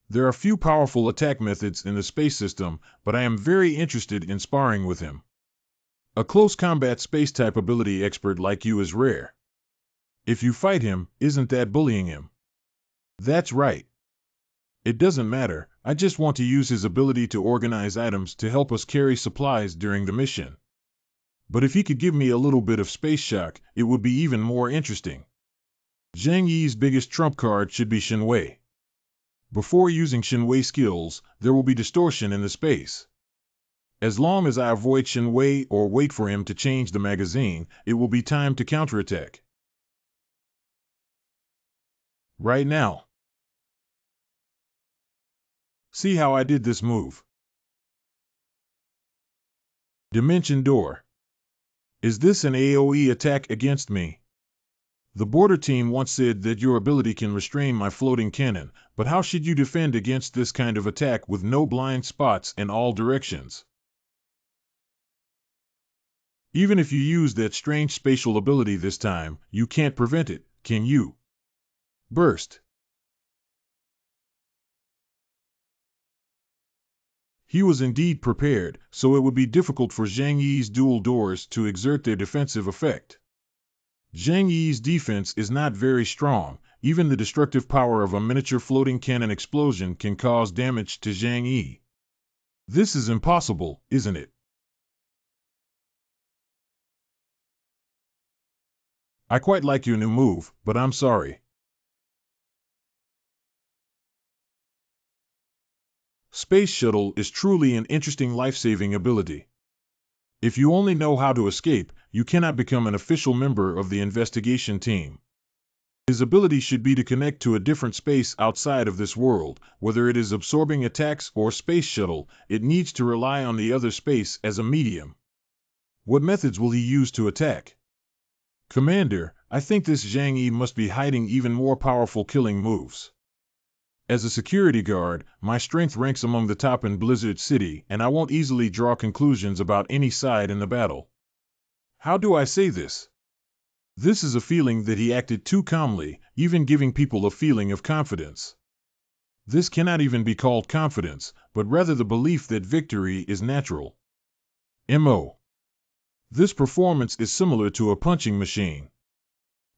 There are few powerful attack methods in the space system, but I am very interested in sparring with him. A close combat space-type ability expert like you is rare. If you fight him, isn't that bullying him? That's right. It doesn't matter, I just want to use his ability to organize items to help us carry supplies during the mission. But if he could give me a little bit of space shock, it would be even more interesting. Zhang Yi's biggest trump card should be Shenwei. Before using Shenwei skills, there will be distortion in the space. As long as I avoid Shenwei or wait for him to change the magazine, it will be time to counterattack. Right now. See how I did this move? Dimension Door. Is this an AoE attack against me? The border team once said that your ability can restrain my floating cannon, but how should you defend against this kind of attack with no blind spots in all directions? Even if you use that strange spatial ability this time, you can't prevent it, can you? Burst. He was indeed prepared, so it would be difficult for Zhang Yi's dual doors to exert their defensive effect. Zhang Yi's defense is not very strong. Even the destructive power of a miniature floating cannon explosion can cause damage to Zhang Yi. This is impossible, isn't it? I quite like your new move, but I'm sorry. Space Shuttle is truly an interesting life-saving ability. If you only know how to escape, you cannot become an official member of the investigation team. His ability should be to connect to a different space outside of this world. Whether it is absorbing attacks or Space Shuttle, it needs to rely on the other space as a medium. What methods will he use to attack? Commander, I think this Zhang Yi must be hiding even more powerful killing moves. As a security guard, my strength ranks among the top in Blizzard City, and I won't easily draw conclusions about any side in the battle. How do I say this? This is a feeling that he acted too calmly, even giving people a feeling of confidence. This cannot even be called confidence, but rather the belief that victory is natural. MO. This performance is similar to a punching machine.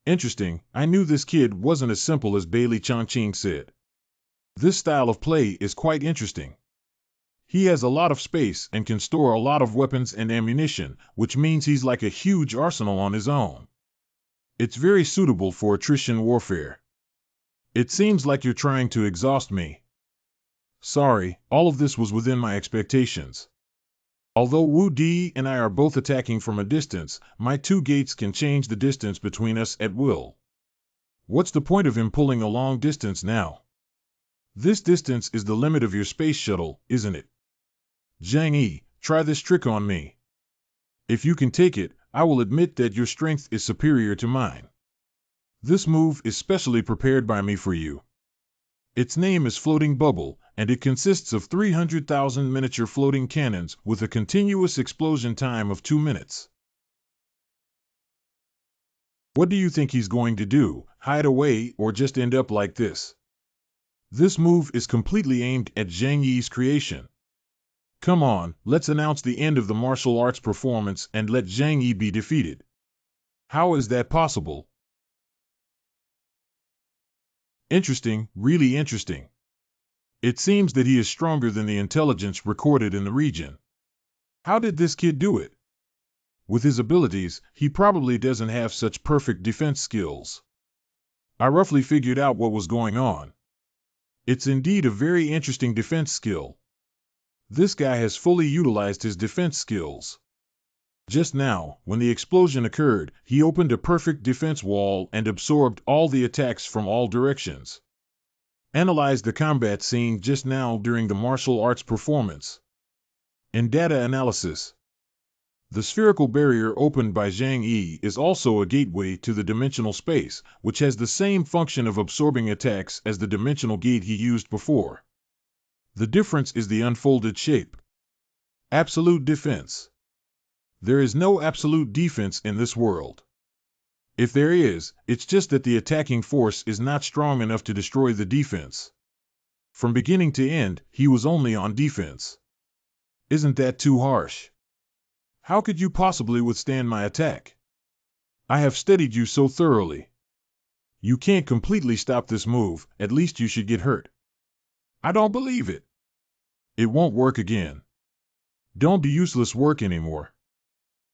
Interesting, I knew this kid wasn't as simple as Bailey Chongqing said. This style of play is quite interesting. He has a lot of space and can store a lot of weapons and ammunition, which means he's like a huge arsenal on his own. It's very suitable for attrition warfare. It seems like you're trying to exhaust me. Sorry, all of this was within my expectations. Although Wu Di and I are both attacking from a distance, my two gates can change the distance between us at will. What's the point of him pulling a long distance now? This distance is the limit of your space shuttle, isn't it? Zhang Yi, try this trick on me. If you can take it, I will admit that your strength is superior to mine. This move is specially prepared by me for you. Its name is Floating Bubble, and it consists of 300,000 miniature floating cannons with a continuous explosion time of 2 minutes. What do you think he's going to do, hide away or just end up like this? This move is completely aimed at Zhang Yi's creation. Come on, let's announce the end of the martial arts performance and let Zhang Yi be defeated. How is that possible? Interesting, really interesting. It seems that he is stronger than the intelligence recorded in the region. How did this kid do it? With his abilities, he probably doesn't have such perfect defense skills. I roughly figured out what was going on. It's indeed a very interesting defense skill. This guy has fully utilized his defense skills. Just now, when the explosion occurred, he opened a perfect defense wall and absorbed all the attacks from all directions. Analyze the combat scene just now during the martial arts performance. In data analysis, the spherical barrier opened by Zhang Yi is also a gateway to the dimensional space, which has the same function of absorbing attacks as the dimensional gate he used before. The difference is the unfolded shape. Absolute defense. There is no absolute defense in this world. If there is, it's just that the attacking force is not strong enough to destroy the defense. From beginning to end, he was only on defense. Isn't that too harsh? How could you possibly withstand my attack? I have studied you so thoroughly. You can't completely stop this move, at least you should get hurt. I don't believe it. It won't work again. Don't do useless work anymore.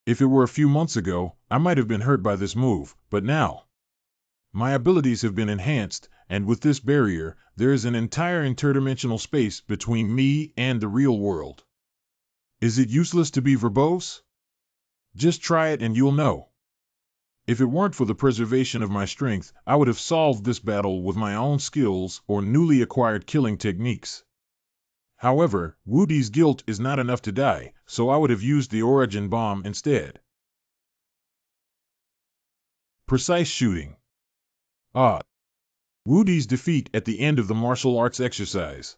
If it were a few months ago, I might have been hurt by this move, but now my abilities have been enhanced, and with this barrier, there is an entire interdimensional space between me and the real world. Is it useless to be verbose? Just try it and you'll know. If it weren't for the preservation of my strength, I would have solved this battle with my own skills or newly acquired killing techniques. However, Wu Di's guilt is not enough to die, so I would have used the origin bomb instead. Precise shooting. Wu Di's defeat at the end of the martial arts exercise.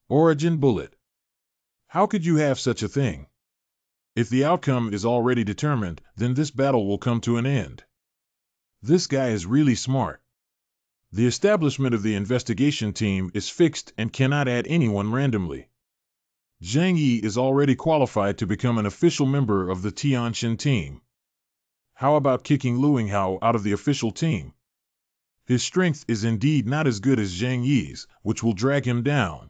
Origin bullet. How could you have such a thing? If the outcome is already determined, then this battle will come to an end. This guy is really smart. The establishment of the investigation team is fixed and cannot add anyone randomly. Zhang Yi is already qualified to become an official member of the Tianxin team. How about kicking Luing Hao out of the official team? His strength is indeed not as good as Zhang Yi's, which will drag him down.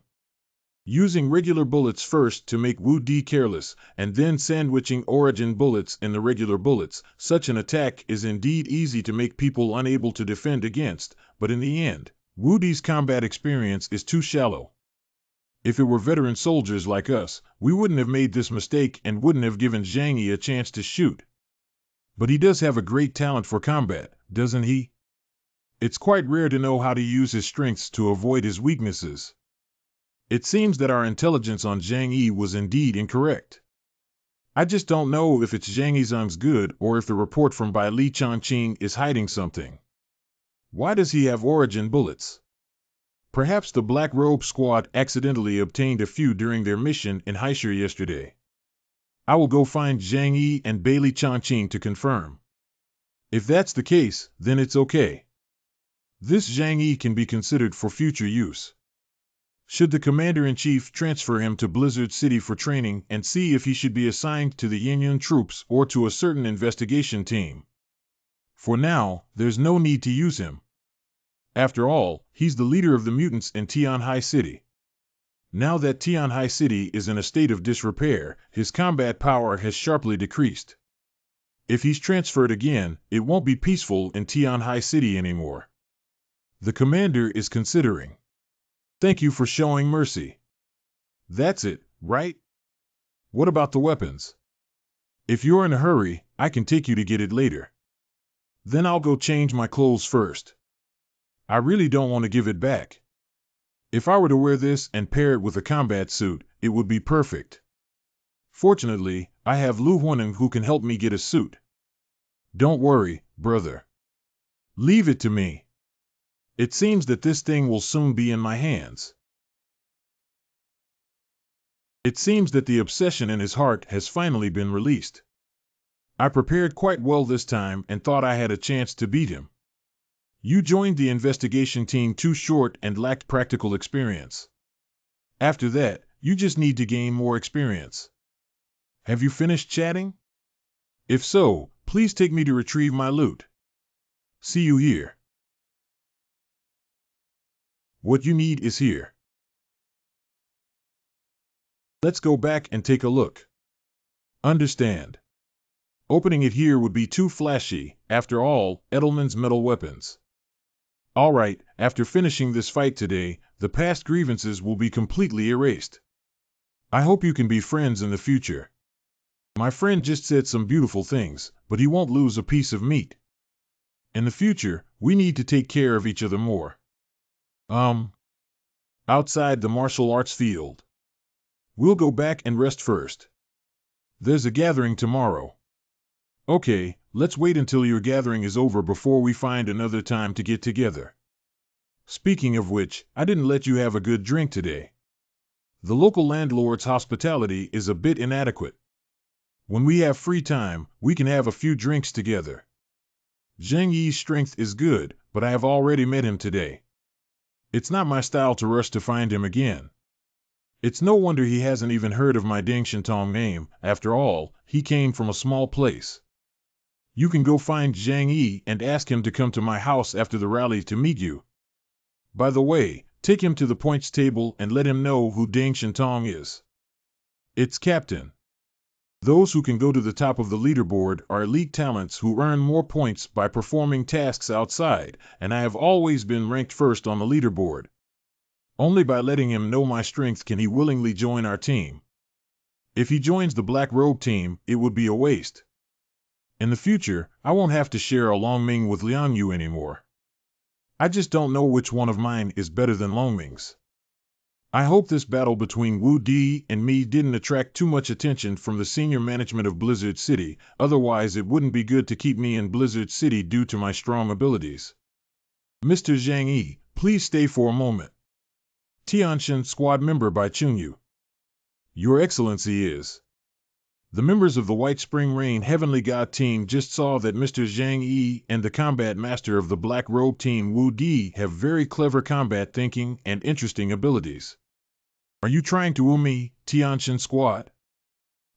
Using regular bullets first to make Wu Di careless, and then sandwiching origin bullets in the regular bullets, such an attack is indeed easy to make people unable to defend against, but in the end, Wu Di's combat experience is too shallow. If it were veteran soldiers like us, we wouldn't have made this mistake and wouldn't have given Zhang Yi a chance to shoot. But he does have a great talent for combat, doesn't he? It's quite rare to know how to use his strengths to avoid his weaknesses. It seems that our intelligence on Zhang Yi was indeed incorrect. I just don't know if it's Zhang Yizhang's good or if the report from Bai Li Chongqing is hiding something. Why does he have origin bullets? Perhaps the Black Robe Squad accidentally obtained a few during their mission in Haishir yesterday. I will go find Zhang Yi and Bai Li Chongqing to confirm. If that's the case, then it's okay. This Zhang Yi can be considered for future use. Should the commander-in-chief transfer him to Blizzard City for training and see if he should be assigned to the Union troops or to a certain investigation team? For now, there's no need to use him. After all, he's the leader of the mutants in Tianhai City. Now that Tianhai City is in a state of disrepair, his combat power has sharply decreased. If he's transferred again, it won't be peaceful in Tianhai City anymore. The commander is considering. Thank you for showing mercy. That's it, right? What about the weapons? If you're in a hurry, I can take you to get it later. Then I'll go change my clothes first. I really don't want to give it back. If I were to wear this and pair it with a combat suit, it would be perfect. Fortunately, I have Lu Huaning who can help me get a suit. Don't worry, brother. Leave it to me. It seems that this thing will soon be in my hands. It seems that the obsession in his heart has finally been released. I prepared quite well this time and thought I had a chance to beat him. You joined the investigation team too short and lacked practical experience. After that, you just need to gain more experience. Have you finished chatting? If so, please take me to retrieve my loot. See you here. What you need is here. Let's go back and take a look. Understand. Opening it here would be too flashy, after all, Edelman's metal weapons. Alright, after finishing this fight today, the past grievances will be completely erased. I hope you can be friends in the future. My friend just said some beautiful things, but he won't lose a piece of meat. In the future, we need to take care of each other more. Outside the martial arts field. We'll go back and rest first. There's a gathering tomorrow. Okay, let's wait until your gathering is over before we find another time to get together. Speaking of which, I didn't let you have a good drink today. The local landlord's hospitality is a bit inadequate. When we have free time, we can have a few drinks together. Zheng Yi's strength is good, but I have already met him today. It's not my style to rush to find him again. It's no wonder he hasn't even heard of my Ding Shintong name. After all, he came from a small place. You can go find Zhang Yi and ask him to come to my house after the rally to meet you. By the way, take him to the points table and let him know who Ding Shintong is. It's Captain. Those who can go to the top of the leaderboard are elite talents who earn more points by performing tasks outside, and I have always been ranked first on the leaderboard. Only by letting him know my strength can he willingly join our team. If he joins the Black Robe team, it would be a waste. In the future, I won't have to share a Longming with Liang Yu anymore. I just don't know which one of mine is better than Longming's. I hope this battle between Wu Di and me didn't attract too much attention from the senior management of Blizzard City, otherwise it wouldn't be good to keep me in Blizzard City due to my strong abilities. Mr. Zhang Yi, please stay for a moment. Tianshan Squad member by Chunyu. Your Excellency is. The members of the White Spring Rain Heavenly God team just saw that Mr. Zhang Yi and the combat master of the Black Robe team Wu Di have very clever combat thinking and interesting abilities. Are you trying to woo me, Tianshan Squad?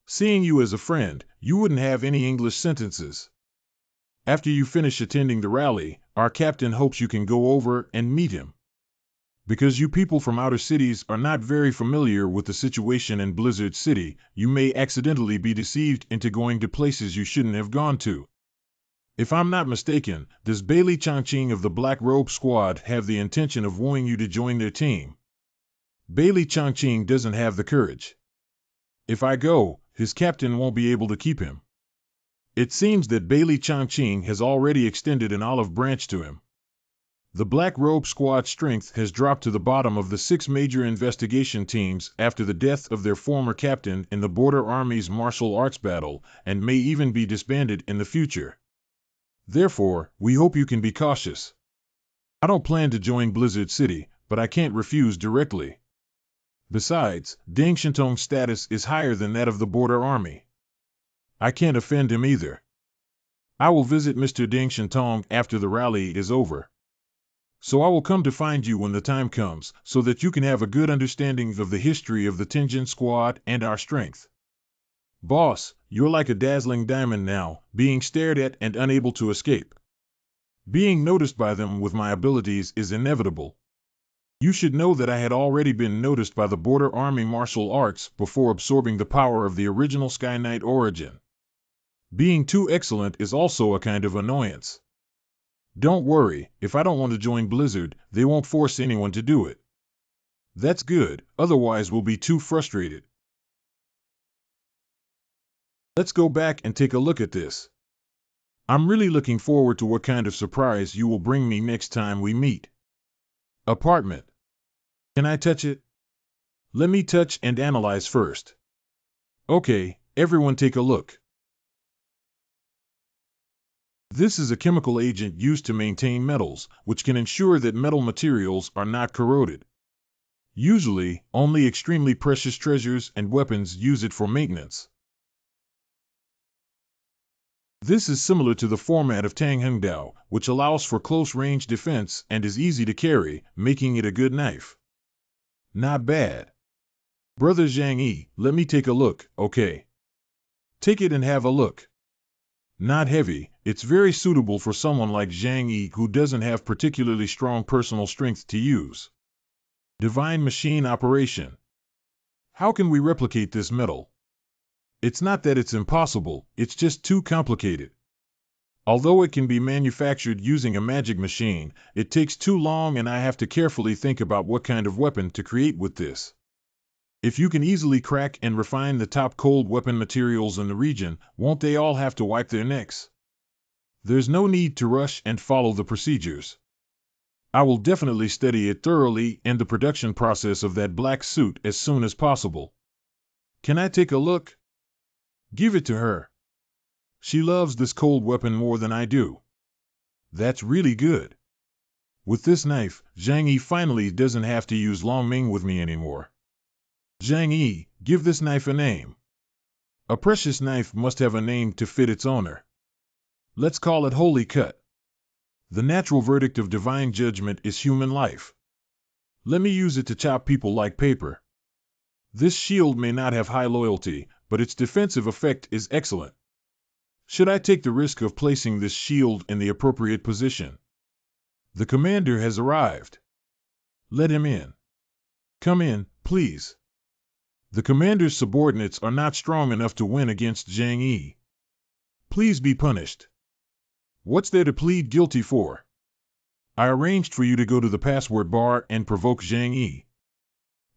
Seeing you as a friend, you wouldn't have any English sentences. After you finish attending the rally, our captain hopes you can go over and meet him. Because you people from outer cities are not very familiar with the situation in Blizzard City, you may accidentally be deceived into going to places you shouldn't have gone to. If I'm not mistaken, does Bailey Changqing of the Black Robe Squad have the intention of wooing you to join their team? Bailey Changqing doesn't have the courage. If I go, his captain won't be able to keep him. It seems that Bailey Changqing has already extended an olive branch to him. The Black Robe Squad strength has dropped to the bottom of the 6 major investigation teams after the death of their former captain in the Border Army's martial arts battle, and may even be disbanded in the future. Therefore, we hope you can be cautious. I don't plan to join Blizzard City, but I can't refuse directly. Besides, Ding Shintong's status is higher than that of the Border Army. I can't offend him either. I will visit Mr. Ding Shintong after the rally is over. So I will come to find you when the time comes, so that you can have a good understanding of the history of the Tenjin Squad and our strength. Boss, you're like a dazzling diamond now, being stared at and unable to escape. Being noticed by them with my abilities is inevitable. You should know that I had already been noticed by the Border Army martial arts before absorbing the power of the original Sky Knight origin. Being too excellent is also a kind of annoyance. Don't worry, if I don't want to join Blizzard, they won't force anyone to do it. That's good, otherwise we'll be too frustrated. Let's go back and take a look at this. I'm really looking forward to what kind of surprise you will bring me next time we meet. Apartment. Can I touch it? Let me touch and analyze first. Okay, everyone take a look. This is a chemical agent used to maintain metals, which can ensure that metal materials are not corroded. Usually, only extremely precious treasures and weapons use it for maintenance. This is similar to the format of Tang Hung Dao, which allows for close-range defense and is easy to carry, making it a good knife. Not bad. Brother Zhang Yi, let me take a look, okay? Take it and have a look. Not heavy, it's very suitable for someone like Zhang Yi who doesn't have particularly strong personal strength to use. Divine machine operation. How can we replicate this metal? It's not that it's impossible, it's just too complicated. Although it can be manufactured using a magic machine, it takes too long and I have to carefully think about what kind of weapon to create with this. If you can easily crack and refine the top cold weapon materials in the region, won't they all have to wipe their necks? There's no need to rush and follow the procedures. I will definitely study it thoroughly and the production process of that black suit as soon as possible. Can I take a look? Give it to her. She loves this cold weapon more than I do. That's really good. With this knife, Zhang Yi finally doesn't have to use Long Ming with me anymore. Zhang Yi, give this knife a name. A precious knife must have a name to fit its owner. Let's call it Holy Cut. The natural verdict of divine judgment is human life. Let me use it to chop people like paper. This shield may not have high loyalty, but its defensive effect is excellent. Should I take the risk of placing this shield in the appropriate position? The commander has arrived. Let him in. Come in, please. The commander's subordinates are not strong enough to win against Zhang Yi. Please be punished. What's there to plead guilty for? I arranged for you to go to the password bar and provoke Zhang Yi.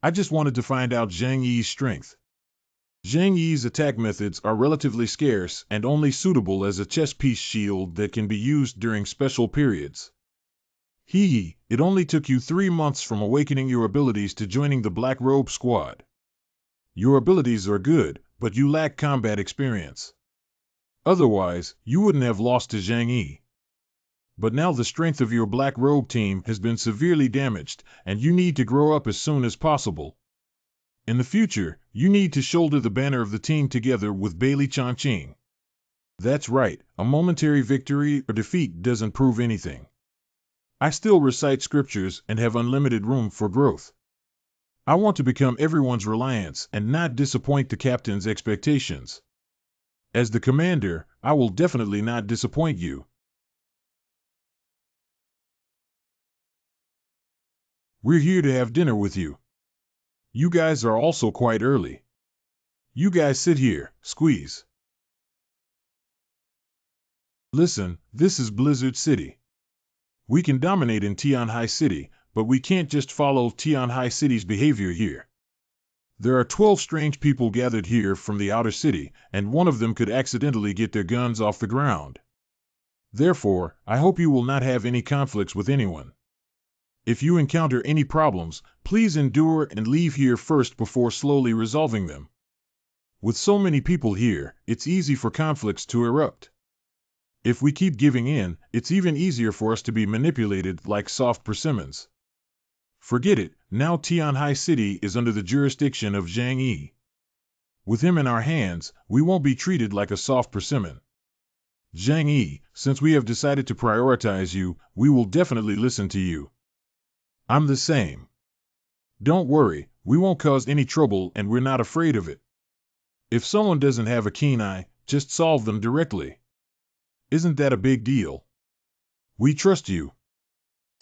I just wanted to find out Zhang Yi's strength. Zhang Yi's attack methods are relatively scarce and only suitable as a chess piece shield that can be used during special periods. It only took you 3 months from awakening your abilities to joining the Black Robe Squad. Your abilities are good, but you lack combat experience. Otherwise, you wouldn't have lost to Zhang Yi. But now the strength of your Black Robe team has been severely damaged, and you need to grow up as soon as possible. In the future, you need to shoulder the banner of the team together with Bailey Chongqing. That's right, a momentary victory or defeat doesn't prove anything. I still recite scriptures and have unlimited room for growth. I want to become everyone's reliance and not disappoint the captain's expectations. As the commander, I will definitely not disappoint you. We're here to have dinner with you. You guys are also quite early. You guys sit here, squeeze. Listen, this is Blizzard City. We can dominate in Tianhai City, but we can't just follow Tianhai City's behavior here. There are 12 strange people gathered here from the outer city, and one of them could accidentally get their guns off the ground. Therefore, I hope you will not have any conflicts with anyone. If you encounter any problems, please endure and leave here first before slowly resolving them. With so many people here, it's easy for conflicts to erupt. If we keep giving in, it's even easier for us to be manipulated like soft persimmons. Forget it, now Tianhai City is under the jurisdiction of Zhang Yi. With him in our hands, we won't be treated like a soft persimmon. Zhang Yi, since we have decided to prioritize you, we will definitely listen to you. I'm the same. Don't worry, we won't cause any trouble and we're not afraid of it. If someone doesn't have a keen eye, just solve them directly. Isn't that a big deal? We trust you.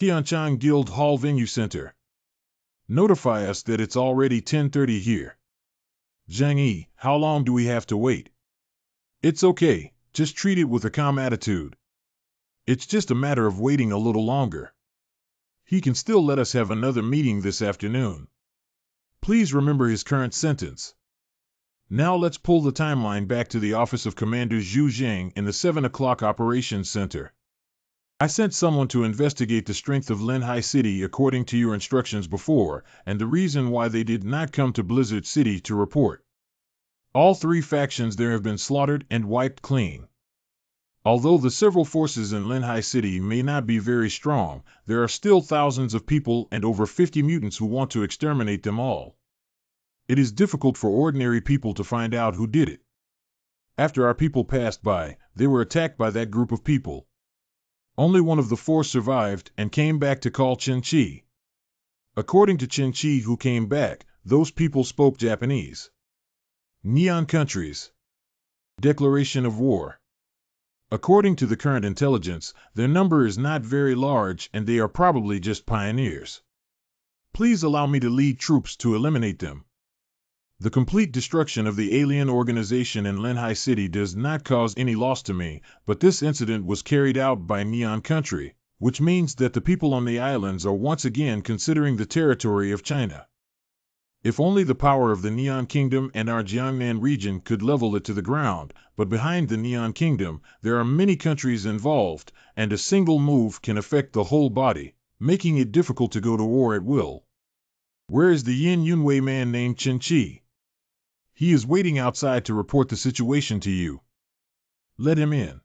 Tianchang Guild Hall Venue Center. Notify us that it's already 10:30 here. Zhang Yi, how long do we have to wait? It's okay, just treat it with a calm attitude. It's just a matter of waiting a little longer. He can still let us have another meeting this afternoon. Please remember his current sentence. Now let's pull the timeline back to the office of Commander Zhu Zhang in the 7 o'clock Operations Center. I sent someone to investigate the strength of Linhai City according to your instructions before, and the reason why they did not come to Blizzard City to report. All three factions there have been slaughtered and wiped clean. Although the several forces in Linhai City may not be very strong, there are still thousands of people and over 50 mutants who want to exterminate them all. It is difficult for ordinary people to find out who did it. After our people passed by, they were attacked by that group of people. Only one of the four survived and came back to call Chen Chi. According to Chen Chi, who came back, those people spoke Japanese. Neon countries. Declaration of war. According to the current intelligence, their number is not very large and they are probably just pioneers. Please allow me to lead troops to eliminate them. The complete destruction of the alien organization in Linhai City does not cause any loss to me, but this incident was carried out by Neon Country, which means that the people on the islands are once again considering the territory of China. If only the power of the Neon Kingdom and our Jiangnan region could level it to the ground, but behind the Neon Kingdom, there are many countries involved, and a single move can affect the whole body, making it difficult to go to war at will. Where is the Yin Yunwei man named Chen Chi? He is waiting outside to report the situation to you. Let him in.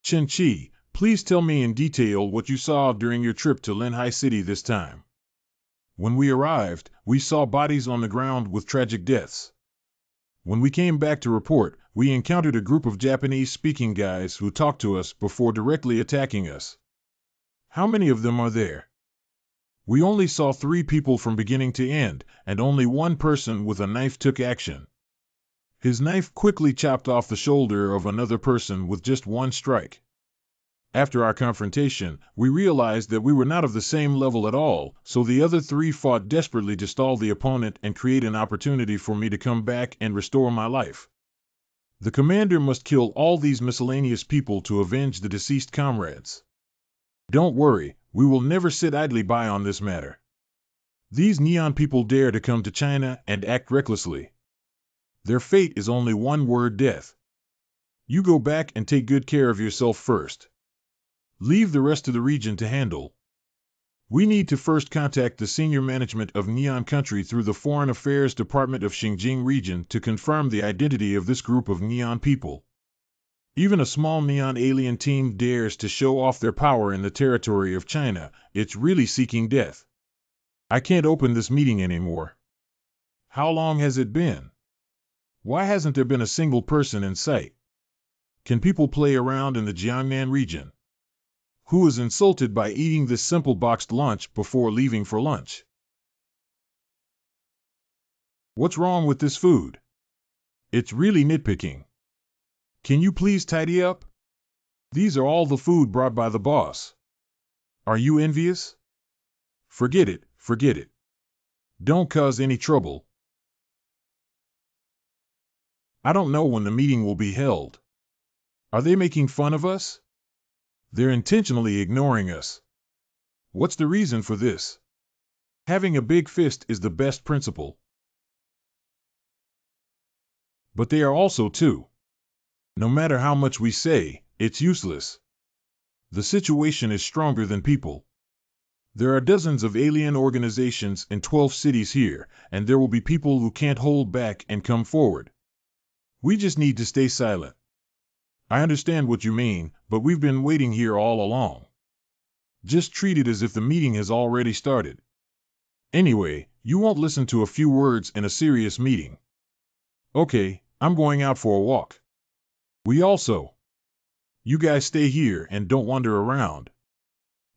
Chen Chi, please tell me in detail what you saw during your trip to Linhai City this time. When we arrived, we saw bodies on the ground with tragic deaths. When we came back to report, we encountered a group of Japanese-speaking guys who talked to us before directly attacking us. How many of them are there? We only saw 3 people from beginning to end, and only one person with a knife took action. His knife quickly chopped off the shoulder of another person with just one strike. After our confrontation, we realized that we were not of the same level at all, so the other 3 fought desperately to stall the opponent and create an opportunity for me to come back and restore my life. The commander must kill all these miscellaneous people to avenge the deceased comrades. Don't worry, we will never sit idly by on this matter. These Neon people dare to come to China and act recklessly. Their fate is only one word: death. You go back and take good care of yourself first. Leave the rest of the region to handle. We need to first contact the senior management of Neon Country through the Foreign Affairs Department of Xinjiang region to confirm the identity of this group of Neon people. Even a small Neon alien team dares to show off their power in the territory of China. It's really seeking death. I can't open this meeting anymore. How long has it been? Why hasn't there been a single person in sight? Can people play around in the Jiangnan region? Who was insulted by eating this simple boxed lunch before leaving for lunch? What's wrong with this food? It's really nitpicking. Can you please tidy up? These are all the food brought by the boss. Are you envious? Forget it, forget it. Don't cause any trouble. I don't know when the meeting will be held. Are they making fun of us? They're intentionally ignoring us. What's the reason for this? Having a big fist is the best principle. But they are also too. No matter how much we say, it's useless. The situation is stronger than people. There are dozens of alien organizations in 12 cities here, and there will be people who can't hold back and come forward. We just need to stay silent. I understand what you mean, but we've been waiting here all along. Just treat it as if the meeting has already started. Anyway, you won't listen to a few words in a serious meeting. Okay, I'm going out for a walk. You guys stay here and don't wander around.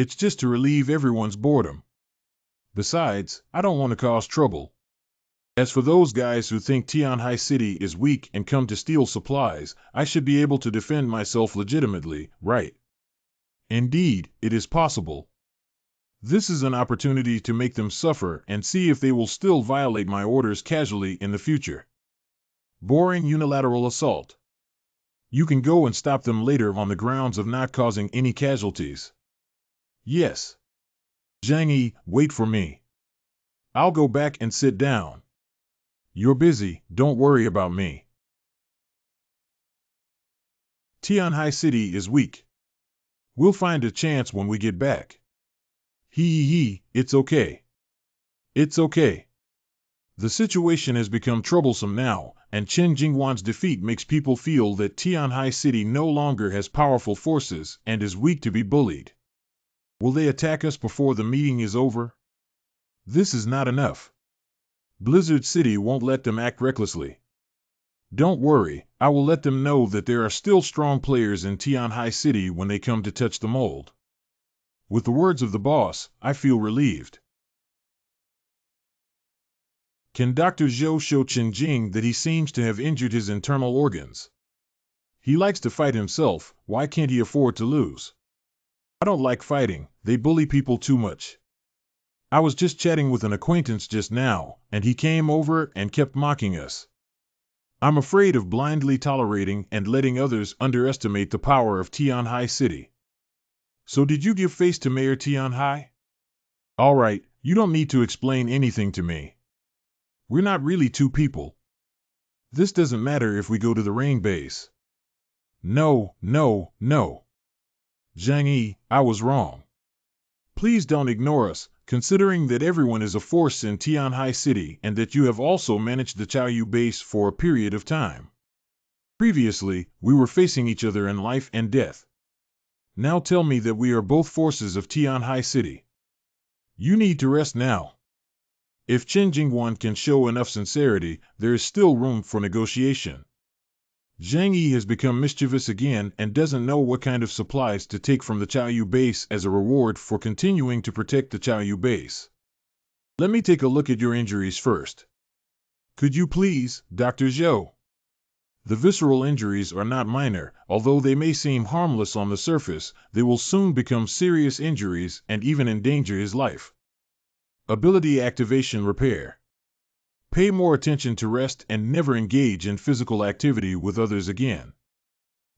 It's just to relieve everyone's boredom. Besides, I don't want to cause trouble. As for those guys who think Tianhai City is weak and come to steal supplies, I should be able to defend myself legitimately, right? Indeed, it is possible. This is an opportunity to make them suffer and see if they will still violate my orders casually in the future. Boring unilateral assault. You can go and stop them later on the grounds of not causing any casualties. Yes. Zhang Yi, wait for me. I'll go back and sit down. You're busy, don't worry about me. Tianhai City is weak. We'll find a chance when we get back. It's okay. It's okay. The situation has become troublesome now, and Chen Jingwan's defeat makes people feel that Tianhai City no longer has powerful forces and is weak to be bullied. Will they attack us before the meeting is over? This is not enough. Blizzard City won't let them act recklessly. Don't worry, I will let them know that there are still strong players in Tianhai City when they come to touch the mold. With the words of the boss, I feel relieved. Can Dr. Zhou show Qinjing that he seems to have injured his internal organs? He likes to fight himself, why can't he afford to lose? I don't like fighting, they bully people too much. I was just chatting with an acquaintance just now, and he came over and kept mocking us. I'm afraid of blindly tolerating and letting others underestimate the power of Tianhai City. So did you give face to Mayor Tianhai? All right, you don't need to explain anything to me. We're not really two people. This doesn't matter if we go to the rain base. No. Zhang Yi, I was wrong. Please don't ignore us, considering that everyone is a force in Tianhai City and that you have also managed the Chaoyu base for a period of time. Previously, we were facing each other in life and death. Now tell me that we are both forces of Tianhai City. You need to rest now. If Chen Jingwan can show enough sincerity, there is still room for negotiation. Zhang Yi has become mischievous again and doesn't know what kind of supplies to take from the Chaoyu base as a reward for continuing to protect the Chaoyu base. Let me take a look at your injuries first. Could you please, Dr. Zhou? The visceral injuries are not minor, although they may seem harmless on the surface, they will soon become serious injuries and even endanger his life. Ability activation repair. Pay more attention to rest and never engage in physical activity with others again.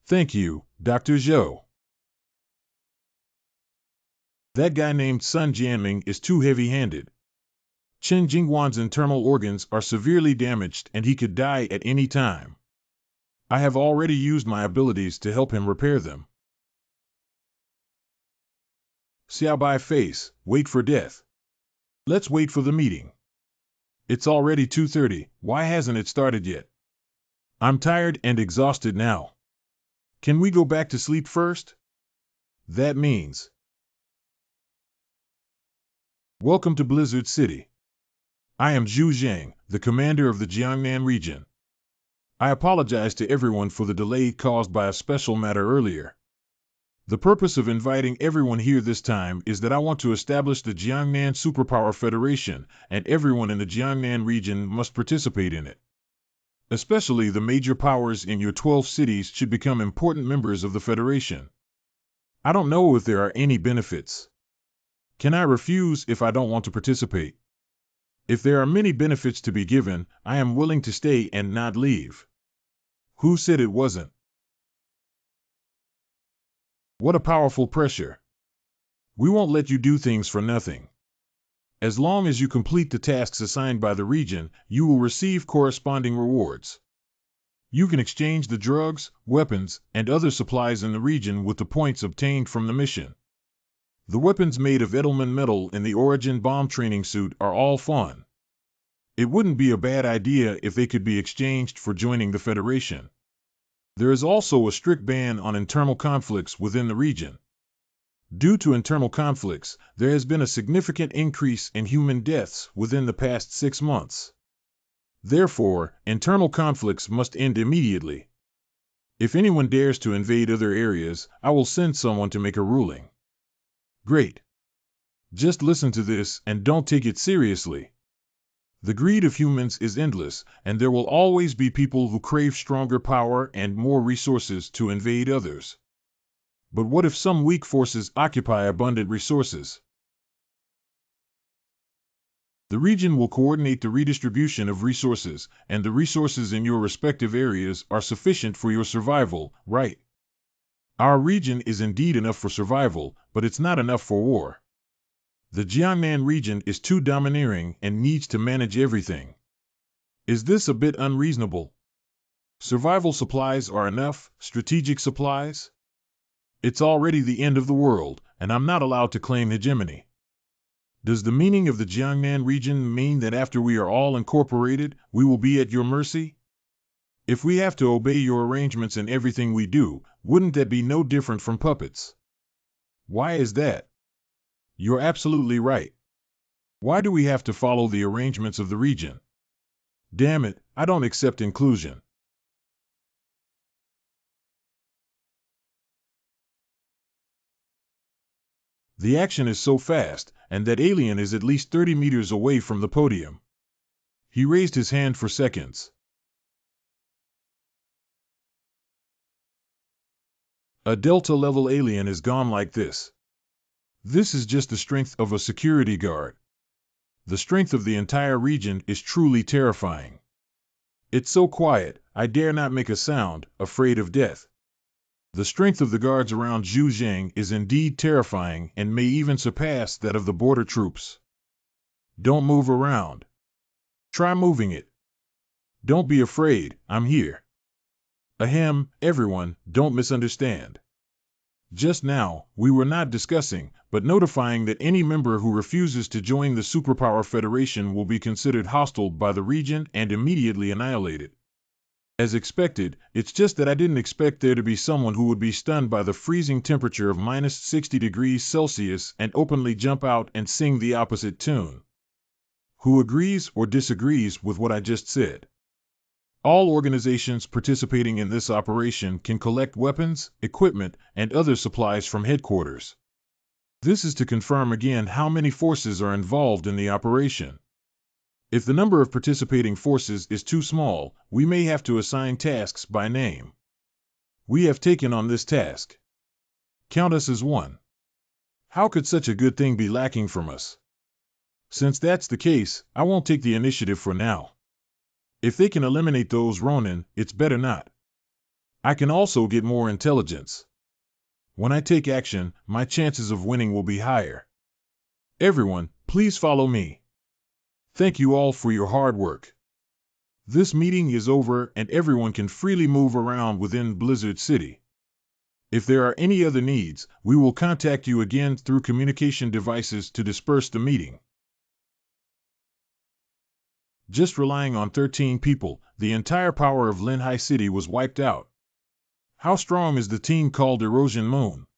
Thank you, Dr. Zhou. That guy named Sun Jianming is too heavy-handed. Chen Jingwan's internal organs are severely damaged and he could die at any time. I have already used my abilities to help him repair them. Xiaobai face, wait for death. Let's wait for the meeting. It's already 2:30, why hasn't it started yet? I'm tired and exhausted now. Can we go back to sleep first? That means. Welcome to Blizzard City. I am Zhu Zhang, the commander of the Jiangnan region. I apologize to everyone for the delay caused by a special matter earlier. The purpose of inviting everyone here this time is that I want to establish the Jiangnan Superpower Federation, and everyone in the Jiangnan region must participate in it. Especially the major powers in your 12 cities should become important members of the Federation. I don't know if there are any benefits. Can I refuse if I don't want to participate? If there are many benefits to be given, I am willing to stay and not leave. Who said it wasn't? What a powerful pressure. We won't let you do things for nothing. As long as you complete the tasks assigned by the region, you will receive corresponding rewards. You can exchange the drugs, weapons, and other supplies in the region with the points obtained from the mission. The weapons made of Edelman metal in the Origin bomb training suit are all fun. It wouldn't be a bad idea if they could be exchanged for joining the Federation. There is also a strict ban on internal conflicts within the region. Due to internal conflicts, there has been a significant increase in human deaths within the past 6 months. Therefore, internal conflicts must end immediately. If anyone dares to invade other areas, I will send someone to make a ruling. Great. Just listen to this and don't take it seriously. The greed of humans is endless, and there will always be people who crave stronger power and more resources to invade others. But what if some weak forces occupy abundant resources? The region will coordinate the redistribution of resources, and the resources in your respective areas are sufficient for your survival, right? Our region is indeed enough for survival, but it's not enough for war. The Jiangnan region is too domineering and needs to manage everything. Is this a bit unreasonable? Survival supplies are enough, strategic supplies? It's already the end of the world, and I'm not allowed to claim hegemony. Does the meaning of the Jiangnan region mean that after we are all incorporated, we will be at your mercy? If we have to obey your arrangements in everything we do, wouldn't that be no different from puppets? Why is that? You're absolutely right. Why do we have to follow the arrangements of the region? Damn it, I don't accept inclusion. The action is so fast, and that alien is at least 30 meters away from the podium. He raised his hand for seconds. A Delta-level alien is gone like this. This is just the strength of a security guard. The strength of the entire region is truly terrifying. It's so quiet, I dare not make a sound, afraid of death. The strength of the guards around Zhujiang is indeed terrifying and may even surpass that of the border troops. Don't move around. Try moving it. Don't be afraid, I'm here. Ahem, everyone, don't misunderstand. Just now, we were not discussing, but notifying that any member who refuses to join the Superpower Federation will be considered hostile by the region and immediately annihilated. As expected, it's just that I didn't expect there to be someone who would be stunned by the freezing temperature of minus 60 degrees Celsius and openly jump out and sing the opposite tune. Who agrees or disagrees with what I just said? All organizations participating in this operation can collect weapons, equipment, and other supplies from headquarters. This is to confirm again how many forces are involved in the operation. If the number of participating forces is too small, we may have to assign tasks by name. We have taken on this task. Count us as one. How could such a good thing be lacking from us? Since that's the case, I won't take the initiative for now. If they can eliminate those Ronin, it's better not. I can also get more intelligence. When I take action, my chances of winning will be higher. Everyone, please follow me. Thank you all for your hard work. This meeting is over and everyone can freely move around within Blizzard City. If there are any other needs, we will contact you again through communication devices to disperse the meeting. Just relying on 13 people, the entire power of Linhai City was wiped out. How strong is the team called Erosion Moon?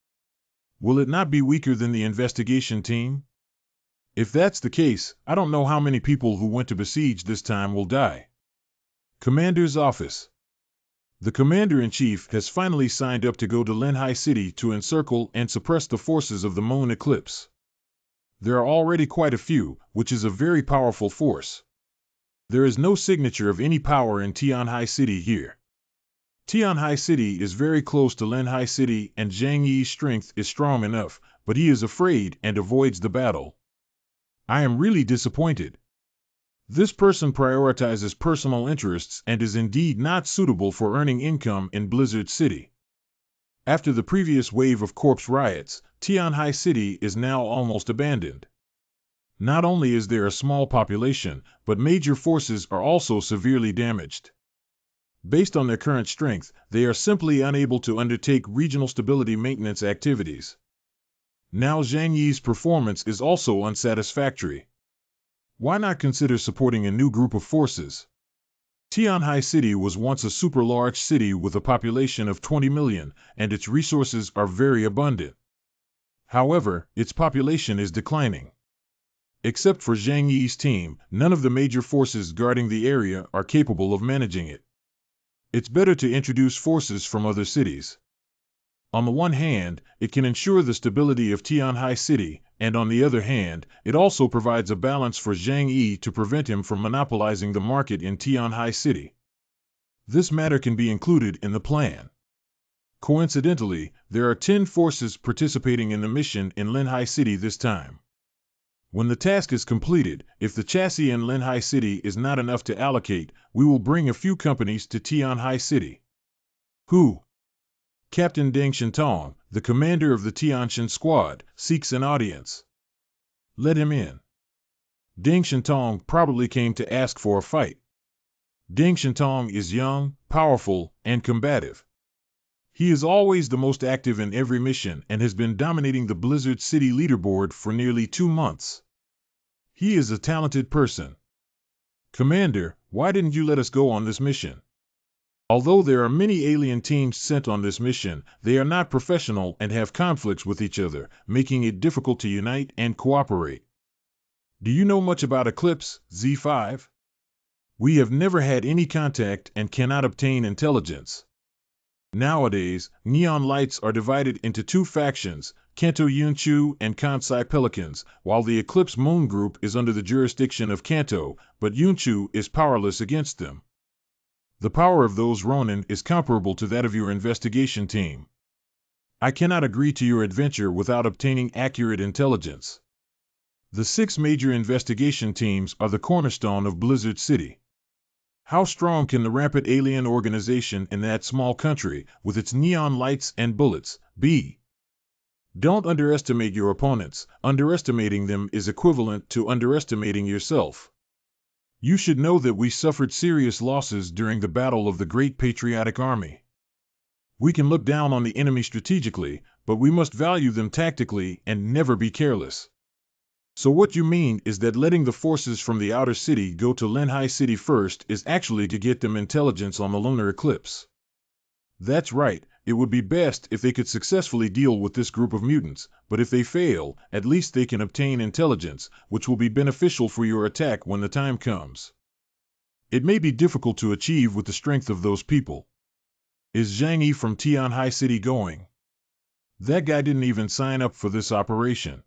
Will it not be weaker than the investigation team? If that's the case, I don't know how many people who went to besiege this time will die. Commander's Office. The Commander-in-Chief has finally signed up to go to Linhai City to encircle and suppress the forces of the moon eclipse. There are already quite a few, which is a very powerful force. There is no signature of any power in Tianhai City here. Tianhai City is very close to Linhai City and Zhang Yi's strength is strong enough, but he is afraid and avoids the battle. I am really disappointed. This person prioritizes personal interests and is indeed not suitable for earning income in Blizzard City. After the previous wave of corpse riots, Tianhai City is now almost abandoned. Not only is there a small population, but major forces are also severely damaged. Based on their current strength, they are simply unable to undertake regional stability maintenance activities. Now Zhang Yi's performance is also unsatisfactory. Why not consider supporting a new group of forces? Tianhai City was once a super large city with a population of 20 million, and its resources are very abundant. However, its population is declining. Except for Zhang Yi's team, none of the major forces guarding the area are capable of managing it. It's better to introduce forces from other cities. On the one hand, it can ensure the stability of Tianhai City, and on the other hand, it also provides a balance for Zhang Yi to prevent him from monopolizing the market in Tianhai City. This matter can be included in the plan. Coincidentally, there are 10 forces participating in the mission in Linhai City this time. When the task is completed, if the chassis in Linhai City is not enough to allocate, we will bring a few companies to Tianhai City. Who? Captain Deng Shintong, the commander of the Tianshan squad, seeks an audience. Let him in. Deng Shintong probably came to ask for a fight. Deng Shintong is young, powerful, and combative. He is always the most active in every mission and has been dominating the Blizzard City leaderboard for nearly 2 months. He is a talented person. Commander, why didn't you let us go on this mission? Although there are many alien teams sent on this mission, they are not professional and have conflicts with each other, making it difficult to unite and cooperate. Do you know much about Eclipse, Z5? We have never had any contact and cannot obtain intelligence. Nowadays, Neon Lights are divided into 2 factions, Kanto Yunchu and Kansai Pelicans, while the Eclipse Moon Group is under the jurisdiction of Kanto, but Yunchu is powerless against them. The power of those Ronin is comparable to that of your investigation team. I cannot agree to your adventure without obtaining accurate intelligence. The 6 major investigation teams are the cornerstone of Blizzard City. How strong can the rampant alien organization in that small country, with its neon lights and bullets, be? Don't underestimate your opponents. Underestimating them is equivalent to underestimating yourself. You should know that we suffered serious losses during the Battle of the Great Patriotic Army. We can look down on the enemy strategically, but we must value them tactically and never be careless. So what you mean is that letting the forces from the outer city go to Linhai City first is actually to get them intelligence on the lunar eclipse. That's right, it would be best if they could successfully deal with this group of mutants, but if they fail, at least they can obtain intelligence, which will be beneficial for your attack when the time comes. It may be difficult to achieve with the strength of those people. Is Zhang Yi from Tianhai City going? That guy didn't even sign up for this operation.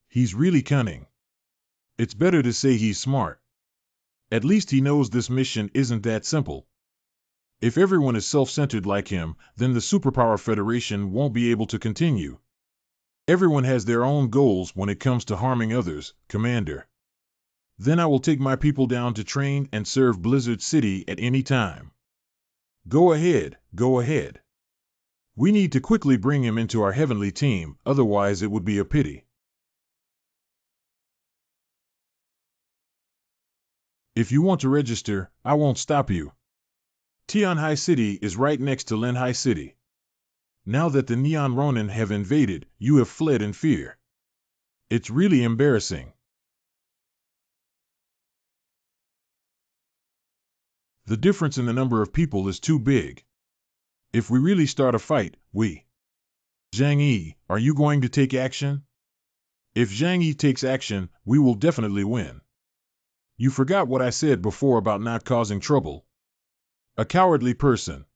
He's really cunning. It's better to say he's smart. At least he knows this mission isn't that simple. If everyone is self-centered like him, then the Superpower Federation won't be able to continue. Everyone has their own goals when it comes to harming others, Commander. Then I will take my people down to train and serve Blizzard City at any time. Go ahead, go ahead. We need to quickly bring him into our heavenly team, otherwise it would be a pity. If you want to register, I won't stop you. Tianhai City is right next to Linhai City. Now that the Neon Ronin have invaded, you have fled in fear. It's really embarrassing. The difference in the number of people is too big. If we really start a fight, Zhang Yi, are you going to take action? If Zhang Yi takes action, we will definitely win. You forgot what I said before about not causing trouble. A cowardly person.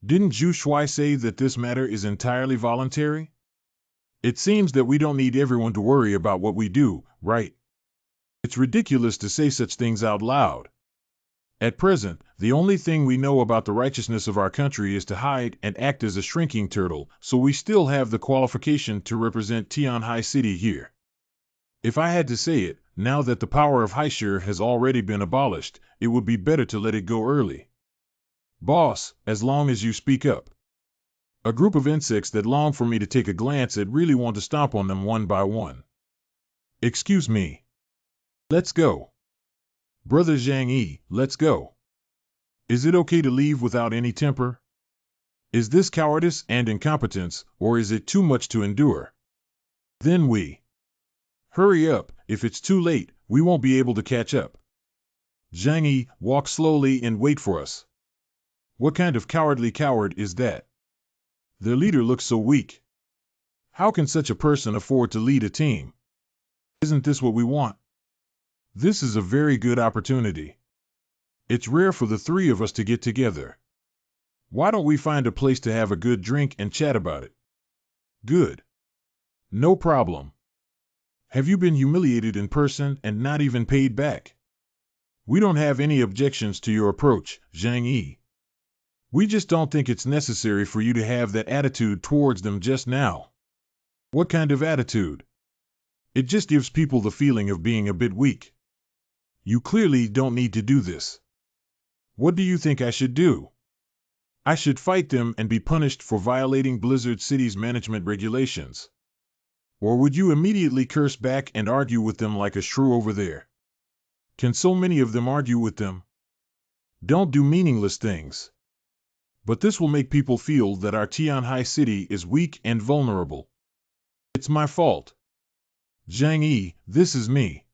Didn't Zhu Shuai say that this matter is entirely voluntary? It seems that we don't need everyone to worry about what we do, right? It's ridiculous to say such things out loud. At present, the only thing we know about the righteousness of our country is to hide and act as a shrinking turtle, so we still have the qualification to represent Tianhai City here. If I had to say it, now that the power of Haishir has already been abolished, it would be better to let it go early. Boss, as long as you speak up. A group of insects that long for me to take a glance at really want to stomp on them one by one. Excuse me. Let's go. Brother Zhang Yi, let's go. Is it okay to leave without any temper? Is this cowardice and incompetence, or is it too much to endure? Then hurry up, if it's too late, we won't be able to catch up. Zhang Yi, walk slowly and wait for us. What kind of cowardly coward is that? Their leader looks so weak. How can such a person afford to lead a team? Isn't this what we want? This is a very good opportunity. It's rare for the three of us to get together. Why don't we find a place to have a good drink and chat about it? Good. No problem. Have you been humiliated in person and not even paid back? We don't have any objections to your approach, Zhang Yi. We just don't think it's necessary for you to have that attitude towards them just now. What kind of attitude? It just gives people the feeling of being a bit weak. You clearly don't need to do this. What do you think I should do? I should fight them and be punished for violating Blizzard City's management regulations. Or would you immediately curse back and argue with them like a shrew over there? Can so many of them argue with them? Don't do meaningless things. But this will make people feel that our Tianhai City is weak and vulnerable. It's my fault. Zhang Yi, this is me.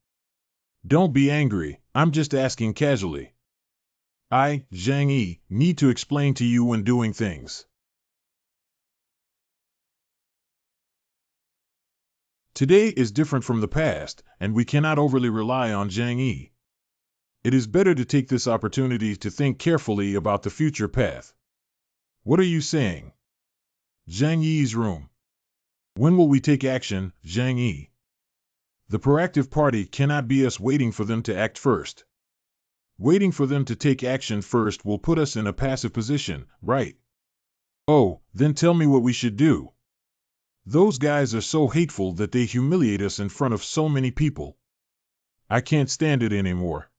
Don't be angry, I'm just asking casually. I, Zhang Yi, need to explain to you when doing things. Today is different from the past, and we cannot overly rely on Zhang Yi. It is better to take this opportunity to think carefully about the future path. What are you saying? Zhang Yi's room. When will we take action, Zhang Yi? The proactive party cannot be us waiting for them to act first. Waiting for them to take action first will put us in a passive position, right? Oh, then tell me what we should do. Those guys are so hateful that they humiliate us in front of so many people. I can't stand it anymore.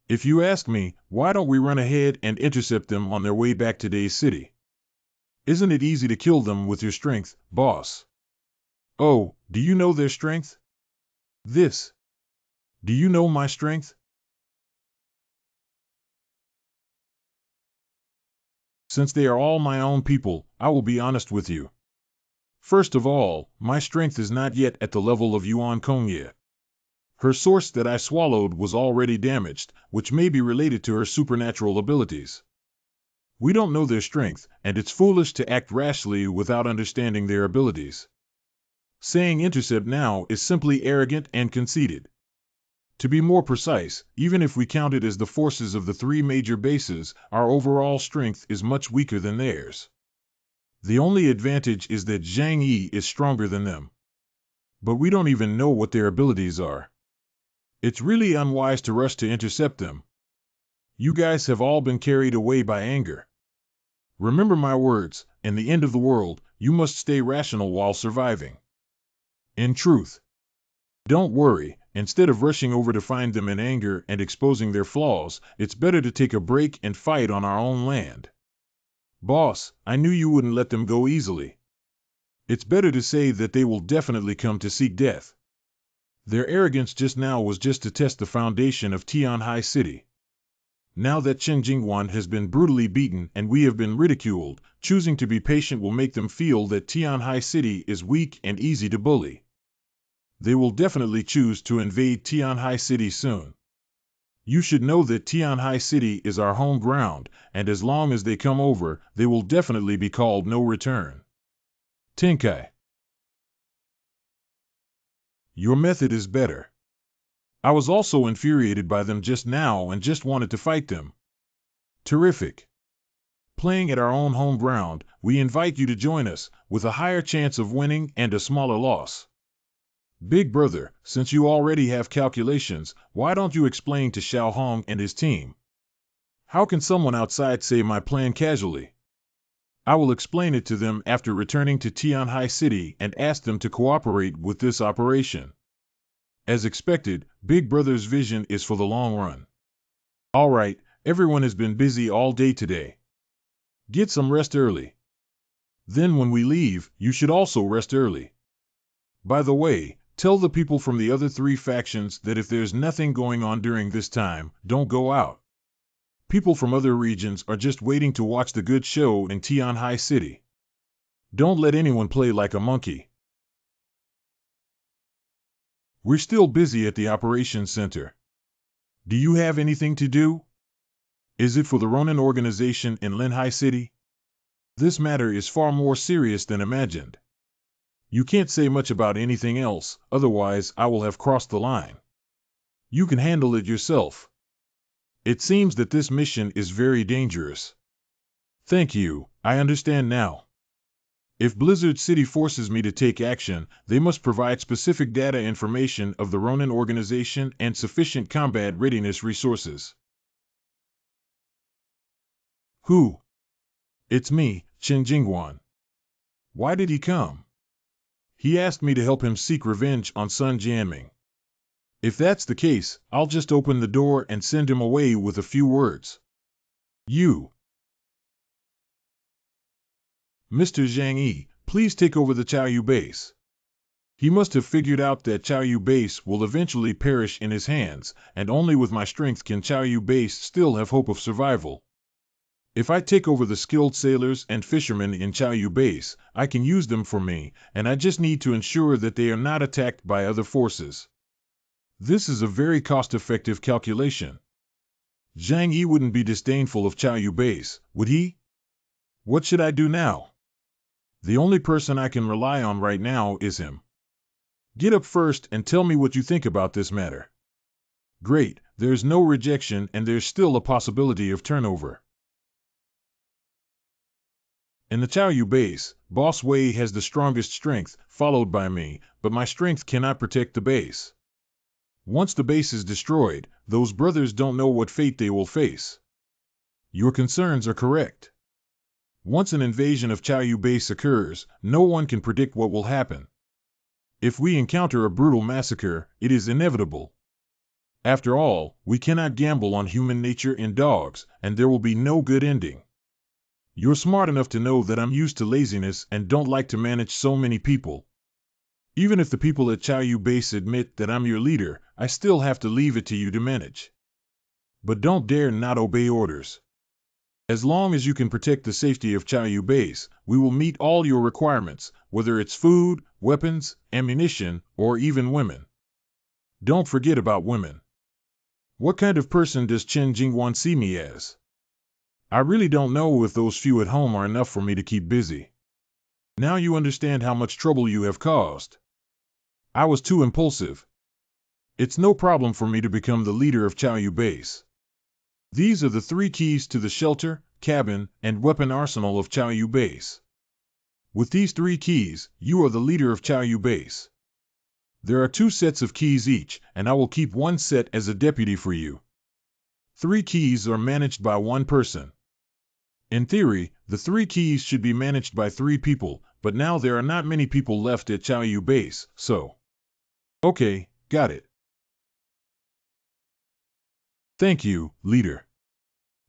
If you ask me, why don't we run ahead and intercept them on their way back to Days City? Isn't it easy to kill them with your strength, boss? Oh, do you know their strength? This. Do you know my strength? Since they are all my own people, I will be honest with you. First of all, my strength is not yet at the level of Yuan Kongye. Her source that I swallowed was already damaged, which may be related to her supernatural abilities. We don't know their strength, and it's foolish to act rashly without understanding their abilities. Saying intercept now is simply arrogant and conceited. To be more precise, even if we count it as the forces of the three major bases, our overall strength is much weaker than theirs. The only advantage is that Zhang Yi is stronger than them. But we don't even know what their abilities are. It's really unwise to rush to intercept them. You guys have all been carried away by anger. Remember my words, in the end of the world, you must stay rational while surviving. In truth. Don't worry, instead of rushing over to find them in anger and exposing their flaws, it's better to take a break and fight on our own land. Boss, I knew you wouldn't let them go easily. It's better to say that they will definitely come to seek death. Their arrogance just now was just to test the foundation of Tianhai City. Now that Chen Jingwan has been brutally beaten and we have been ridiculed, choosing to be patient will make them feel that Tianhai City is weak and easy to bully. They will definitely choose to invade Tianhai City soon. You should know that Tianhai City is our home ground, and as long as they come over, they will definitely be called no return. Tenkai. Your method is better. I was also infuriated by them just now and just wanted to fight them. Terrific. Playing at our own home ground, we invite you to join us, with a higher chance of winning and a smaller loss. Big brother, since you already have calculations, why don't you explain to Xiao Hong and his team? How can someone outside say my plan casually? I will explain it to them after returning to Tianhai City and ask them to cooperate with this operation. As expected, Big Brother's vision is for the long run. All right, everyone has been busy all day today. Get some rest early. Then when we leave, you should also rest early. By the way, tell the people from the other three factions that if there's nothing going on during this time, don't go out. People from other regions are just waiting to watch the good show in Tianhai City. Don't let anyone play like a monkey. We're still busy at the operations center. Do you have anything to do? Is it for the Ronin organization in Linhai City? This matter is far more serious than imagined. You can't say much about anything else, otherwise I will have crossed the line. You can handle it yourself. It seems that this mission is very dangerous. Thank you, I understand now. If Blizzard City forces me to take action, they must provide specific data information of the Ronin organization and sufficient combat readiness resources. Who? It's me, Chen Jingguan. Why did he come? He asked me to help him seek revenge on Sun Jianming. If that's the case, I'll just open the door and send him away with a few words. You. Mr. Zhang Yi, please take over the Chaoyu base. He must have figured out that Chaoyu base will eventually perish in his hands, and only with my strength can Chaoyu base still have hope of survival. If I take over the skilled sailors and fishermen in Chaoyu base, I can use them for me, and I just need to ensure that they are not attacked by other forces. This is a very cost-effective calculation. Zhang Yi wouldn't be disdainful of Chaoyu base, would he? What should I do now? The only person I can rely on right now is him. Get up first and tell me what you think about this matter. Great, there's no rejection and there's still a possibility of turnover. In the Chaoyu base, Boss Wei has the strongest strength, followed by me, but my strength cannot protect the base. Once the base is destroyed, those brothers don't know what fate they will face. Your concerns are correct. Once an invasion of Chaoyu base occurs, no one can predict what will happen. If we encounter a brutal massacre, it is inevitable. After all, we cannot gamble on human nature in dogs, and there will be no good ending. You're smart enough to know that I'm used to laziness and don't like to manage so many people. Even if the people at Chaoyu base admit that I'm your leader, I still have to leave it to you to manage. But don't dare not obey orders. As long as you can protect the safety of Chaoyu base, we will meet all your requirements, whether it's food, weapons, ammunition, or even women. Don't forget about women. What kind of person does Chen Jingguan see me as? I really don't know if those few at home are enough for me to keep busy. Now you understand how much trouble you have caused. I was too impulsive. It's no problem for me to become the leader of Chaoyu base. These are the 3 keys to the shelter, cabin, and weapon arsenal of Chaoyu base. With these 3 keys, you are the leader of Chaoyu base. There are 2 sets of keys each, and I will keep 1 set as a deputy for you. 3 keys are managed by 1 person. In theory, the 3 keys should be managed by 3 people, but now there are not many people left at Chaoyu base, so... Okay, got it. Thank you, leader.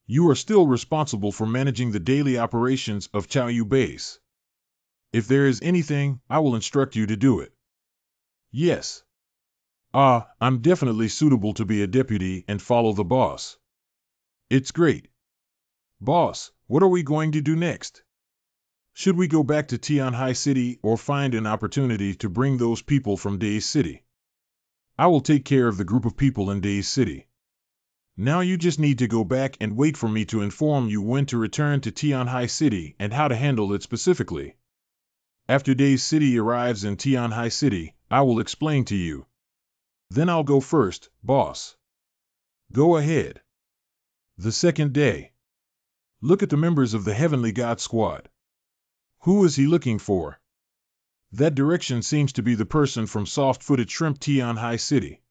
You are still responsible for managing the daily operations of Chaoyu base. If there is anything, I will instruct you to do it. Yes. I'm definitely suitable to be a deputy and follow the boss. It's great. Boss, what are we going to do next? Should we go back to Tianhai City or find an opportunity to bring those people from Daze City? I will take care of the group of people in Daze City. Now you just need to go back and wait for me to inform you when to return to Tianhai City and how to handle it specifically. After Daze City arrives in Tianhai City, I will explain to you. Then I'll go first, boss. Go ahead. The second day. Look at the members of the Heavenly God Squad. Who is he looking for? That direction seems to be the person from Soft-Footed Shrimp Tianhai City.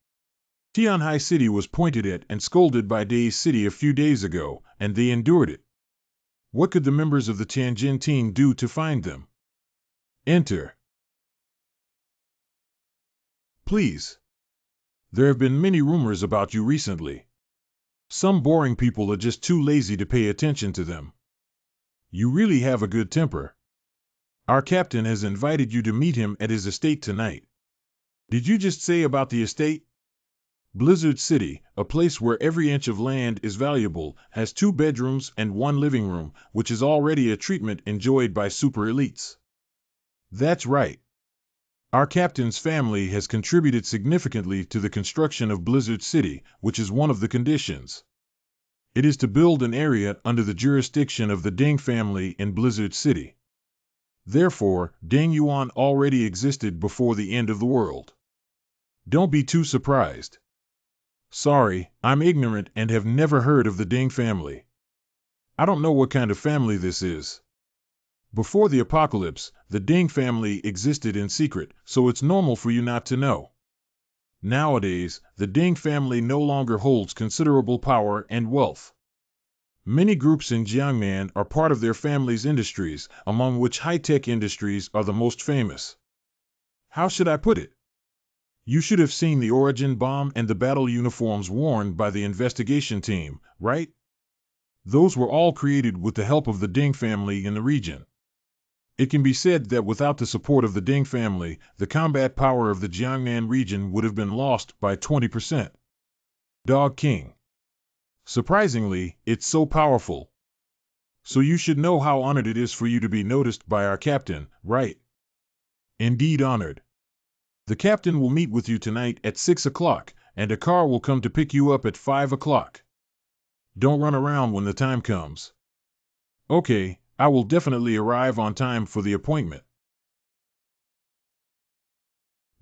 Tianhai City was pointed at and scolded by Daze City a few days ago, and they endured it. What could the members of the Tianjin team do to find them? Enter. Please. There have been many rumors about you recently. Some boring people are just too lazy to pay attention to them. You really have a good temper. Our captain has invited you to meet him at his estate tonight. Did you just say about the estate? Blizzard City, a place where every inch of land is valuable, has 2 bedrooms and 1 living room, which is already a treatment enjoyed by super elites. That's right. Our captain's family has contributed significantly to the construction of Blizzard City, which is one of the conditions. It is to build an area under the jurisdiction of the Deng family in Blizzard City. Therefore, Deng Yuan already existed before the end of the world. Don't be too surprised. Sorry, I'm ignorant and have never heard of the Ding family. I don't know what kind of family this is. Before the apocalypse, the Ding family existed in secret, so it's normal for you not to know. Nowadays, the Ding family no longer holds considerable power and wealth. Many groups in Jiangnan are part of their family's industries, among which high-tech industries are the most famous. How should I put it? You should have seen the origin bomb and the battle uniforms worn by the investigation team, right? Those were all created with the help of the Ding family in the region. It can be said that without the support of the Ding family, the combat power of the Jiangnan region would have been lost by 20%. Dog King. Surprisingly, it's so powerful. So you should know how honored it is for you to be noticed by our captain, right? Indeed honored. The captain will meet with you tonight at 6 o'clock, and a car will come to pick you up at 5 o'clock. Don't run around when the time comes. Okay, I will definitely arrive on time for the appointment.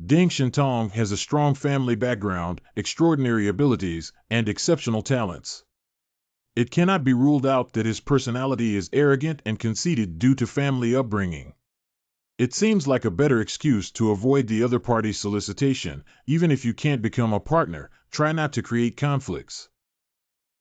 Ding Shintong has a strong family background, extraordinary abilities, and exceptional talents. It cannot be ruled out that his personality is arrogant and conceited due to family upbringing. It seems like a better excuse to avoid the other party's solicitation. Even if you can't become a partner, try not to create conflicts.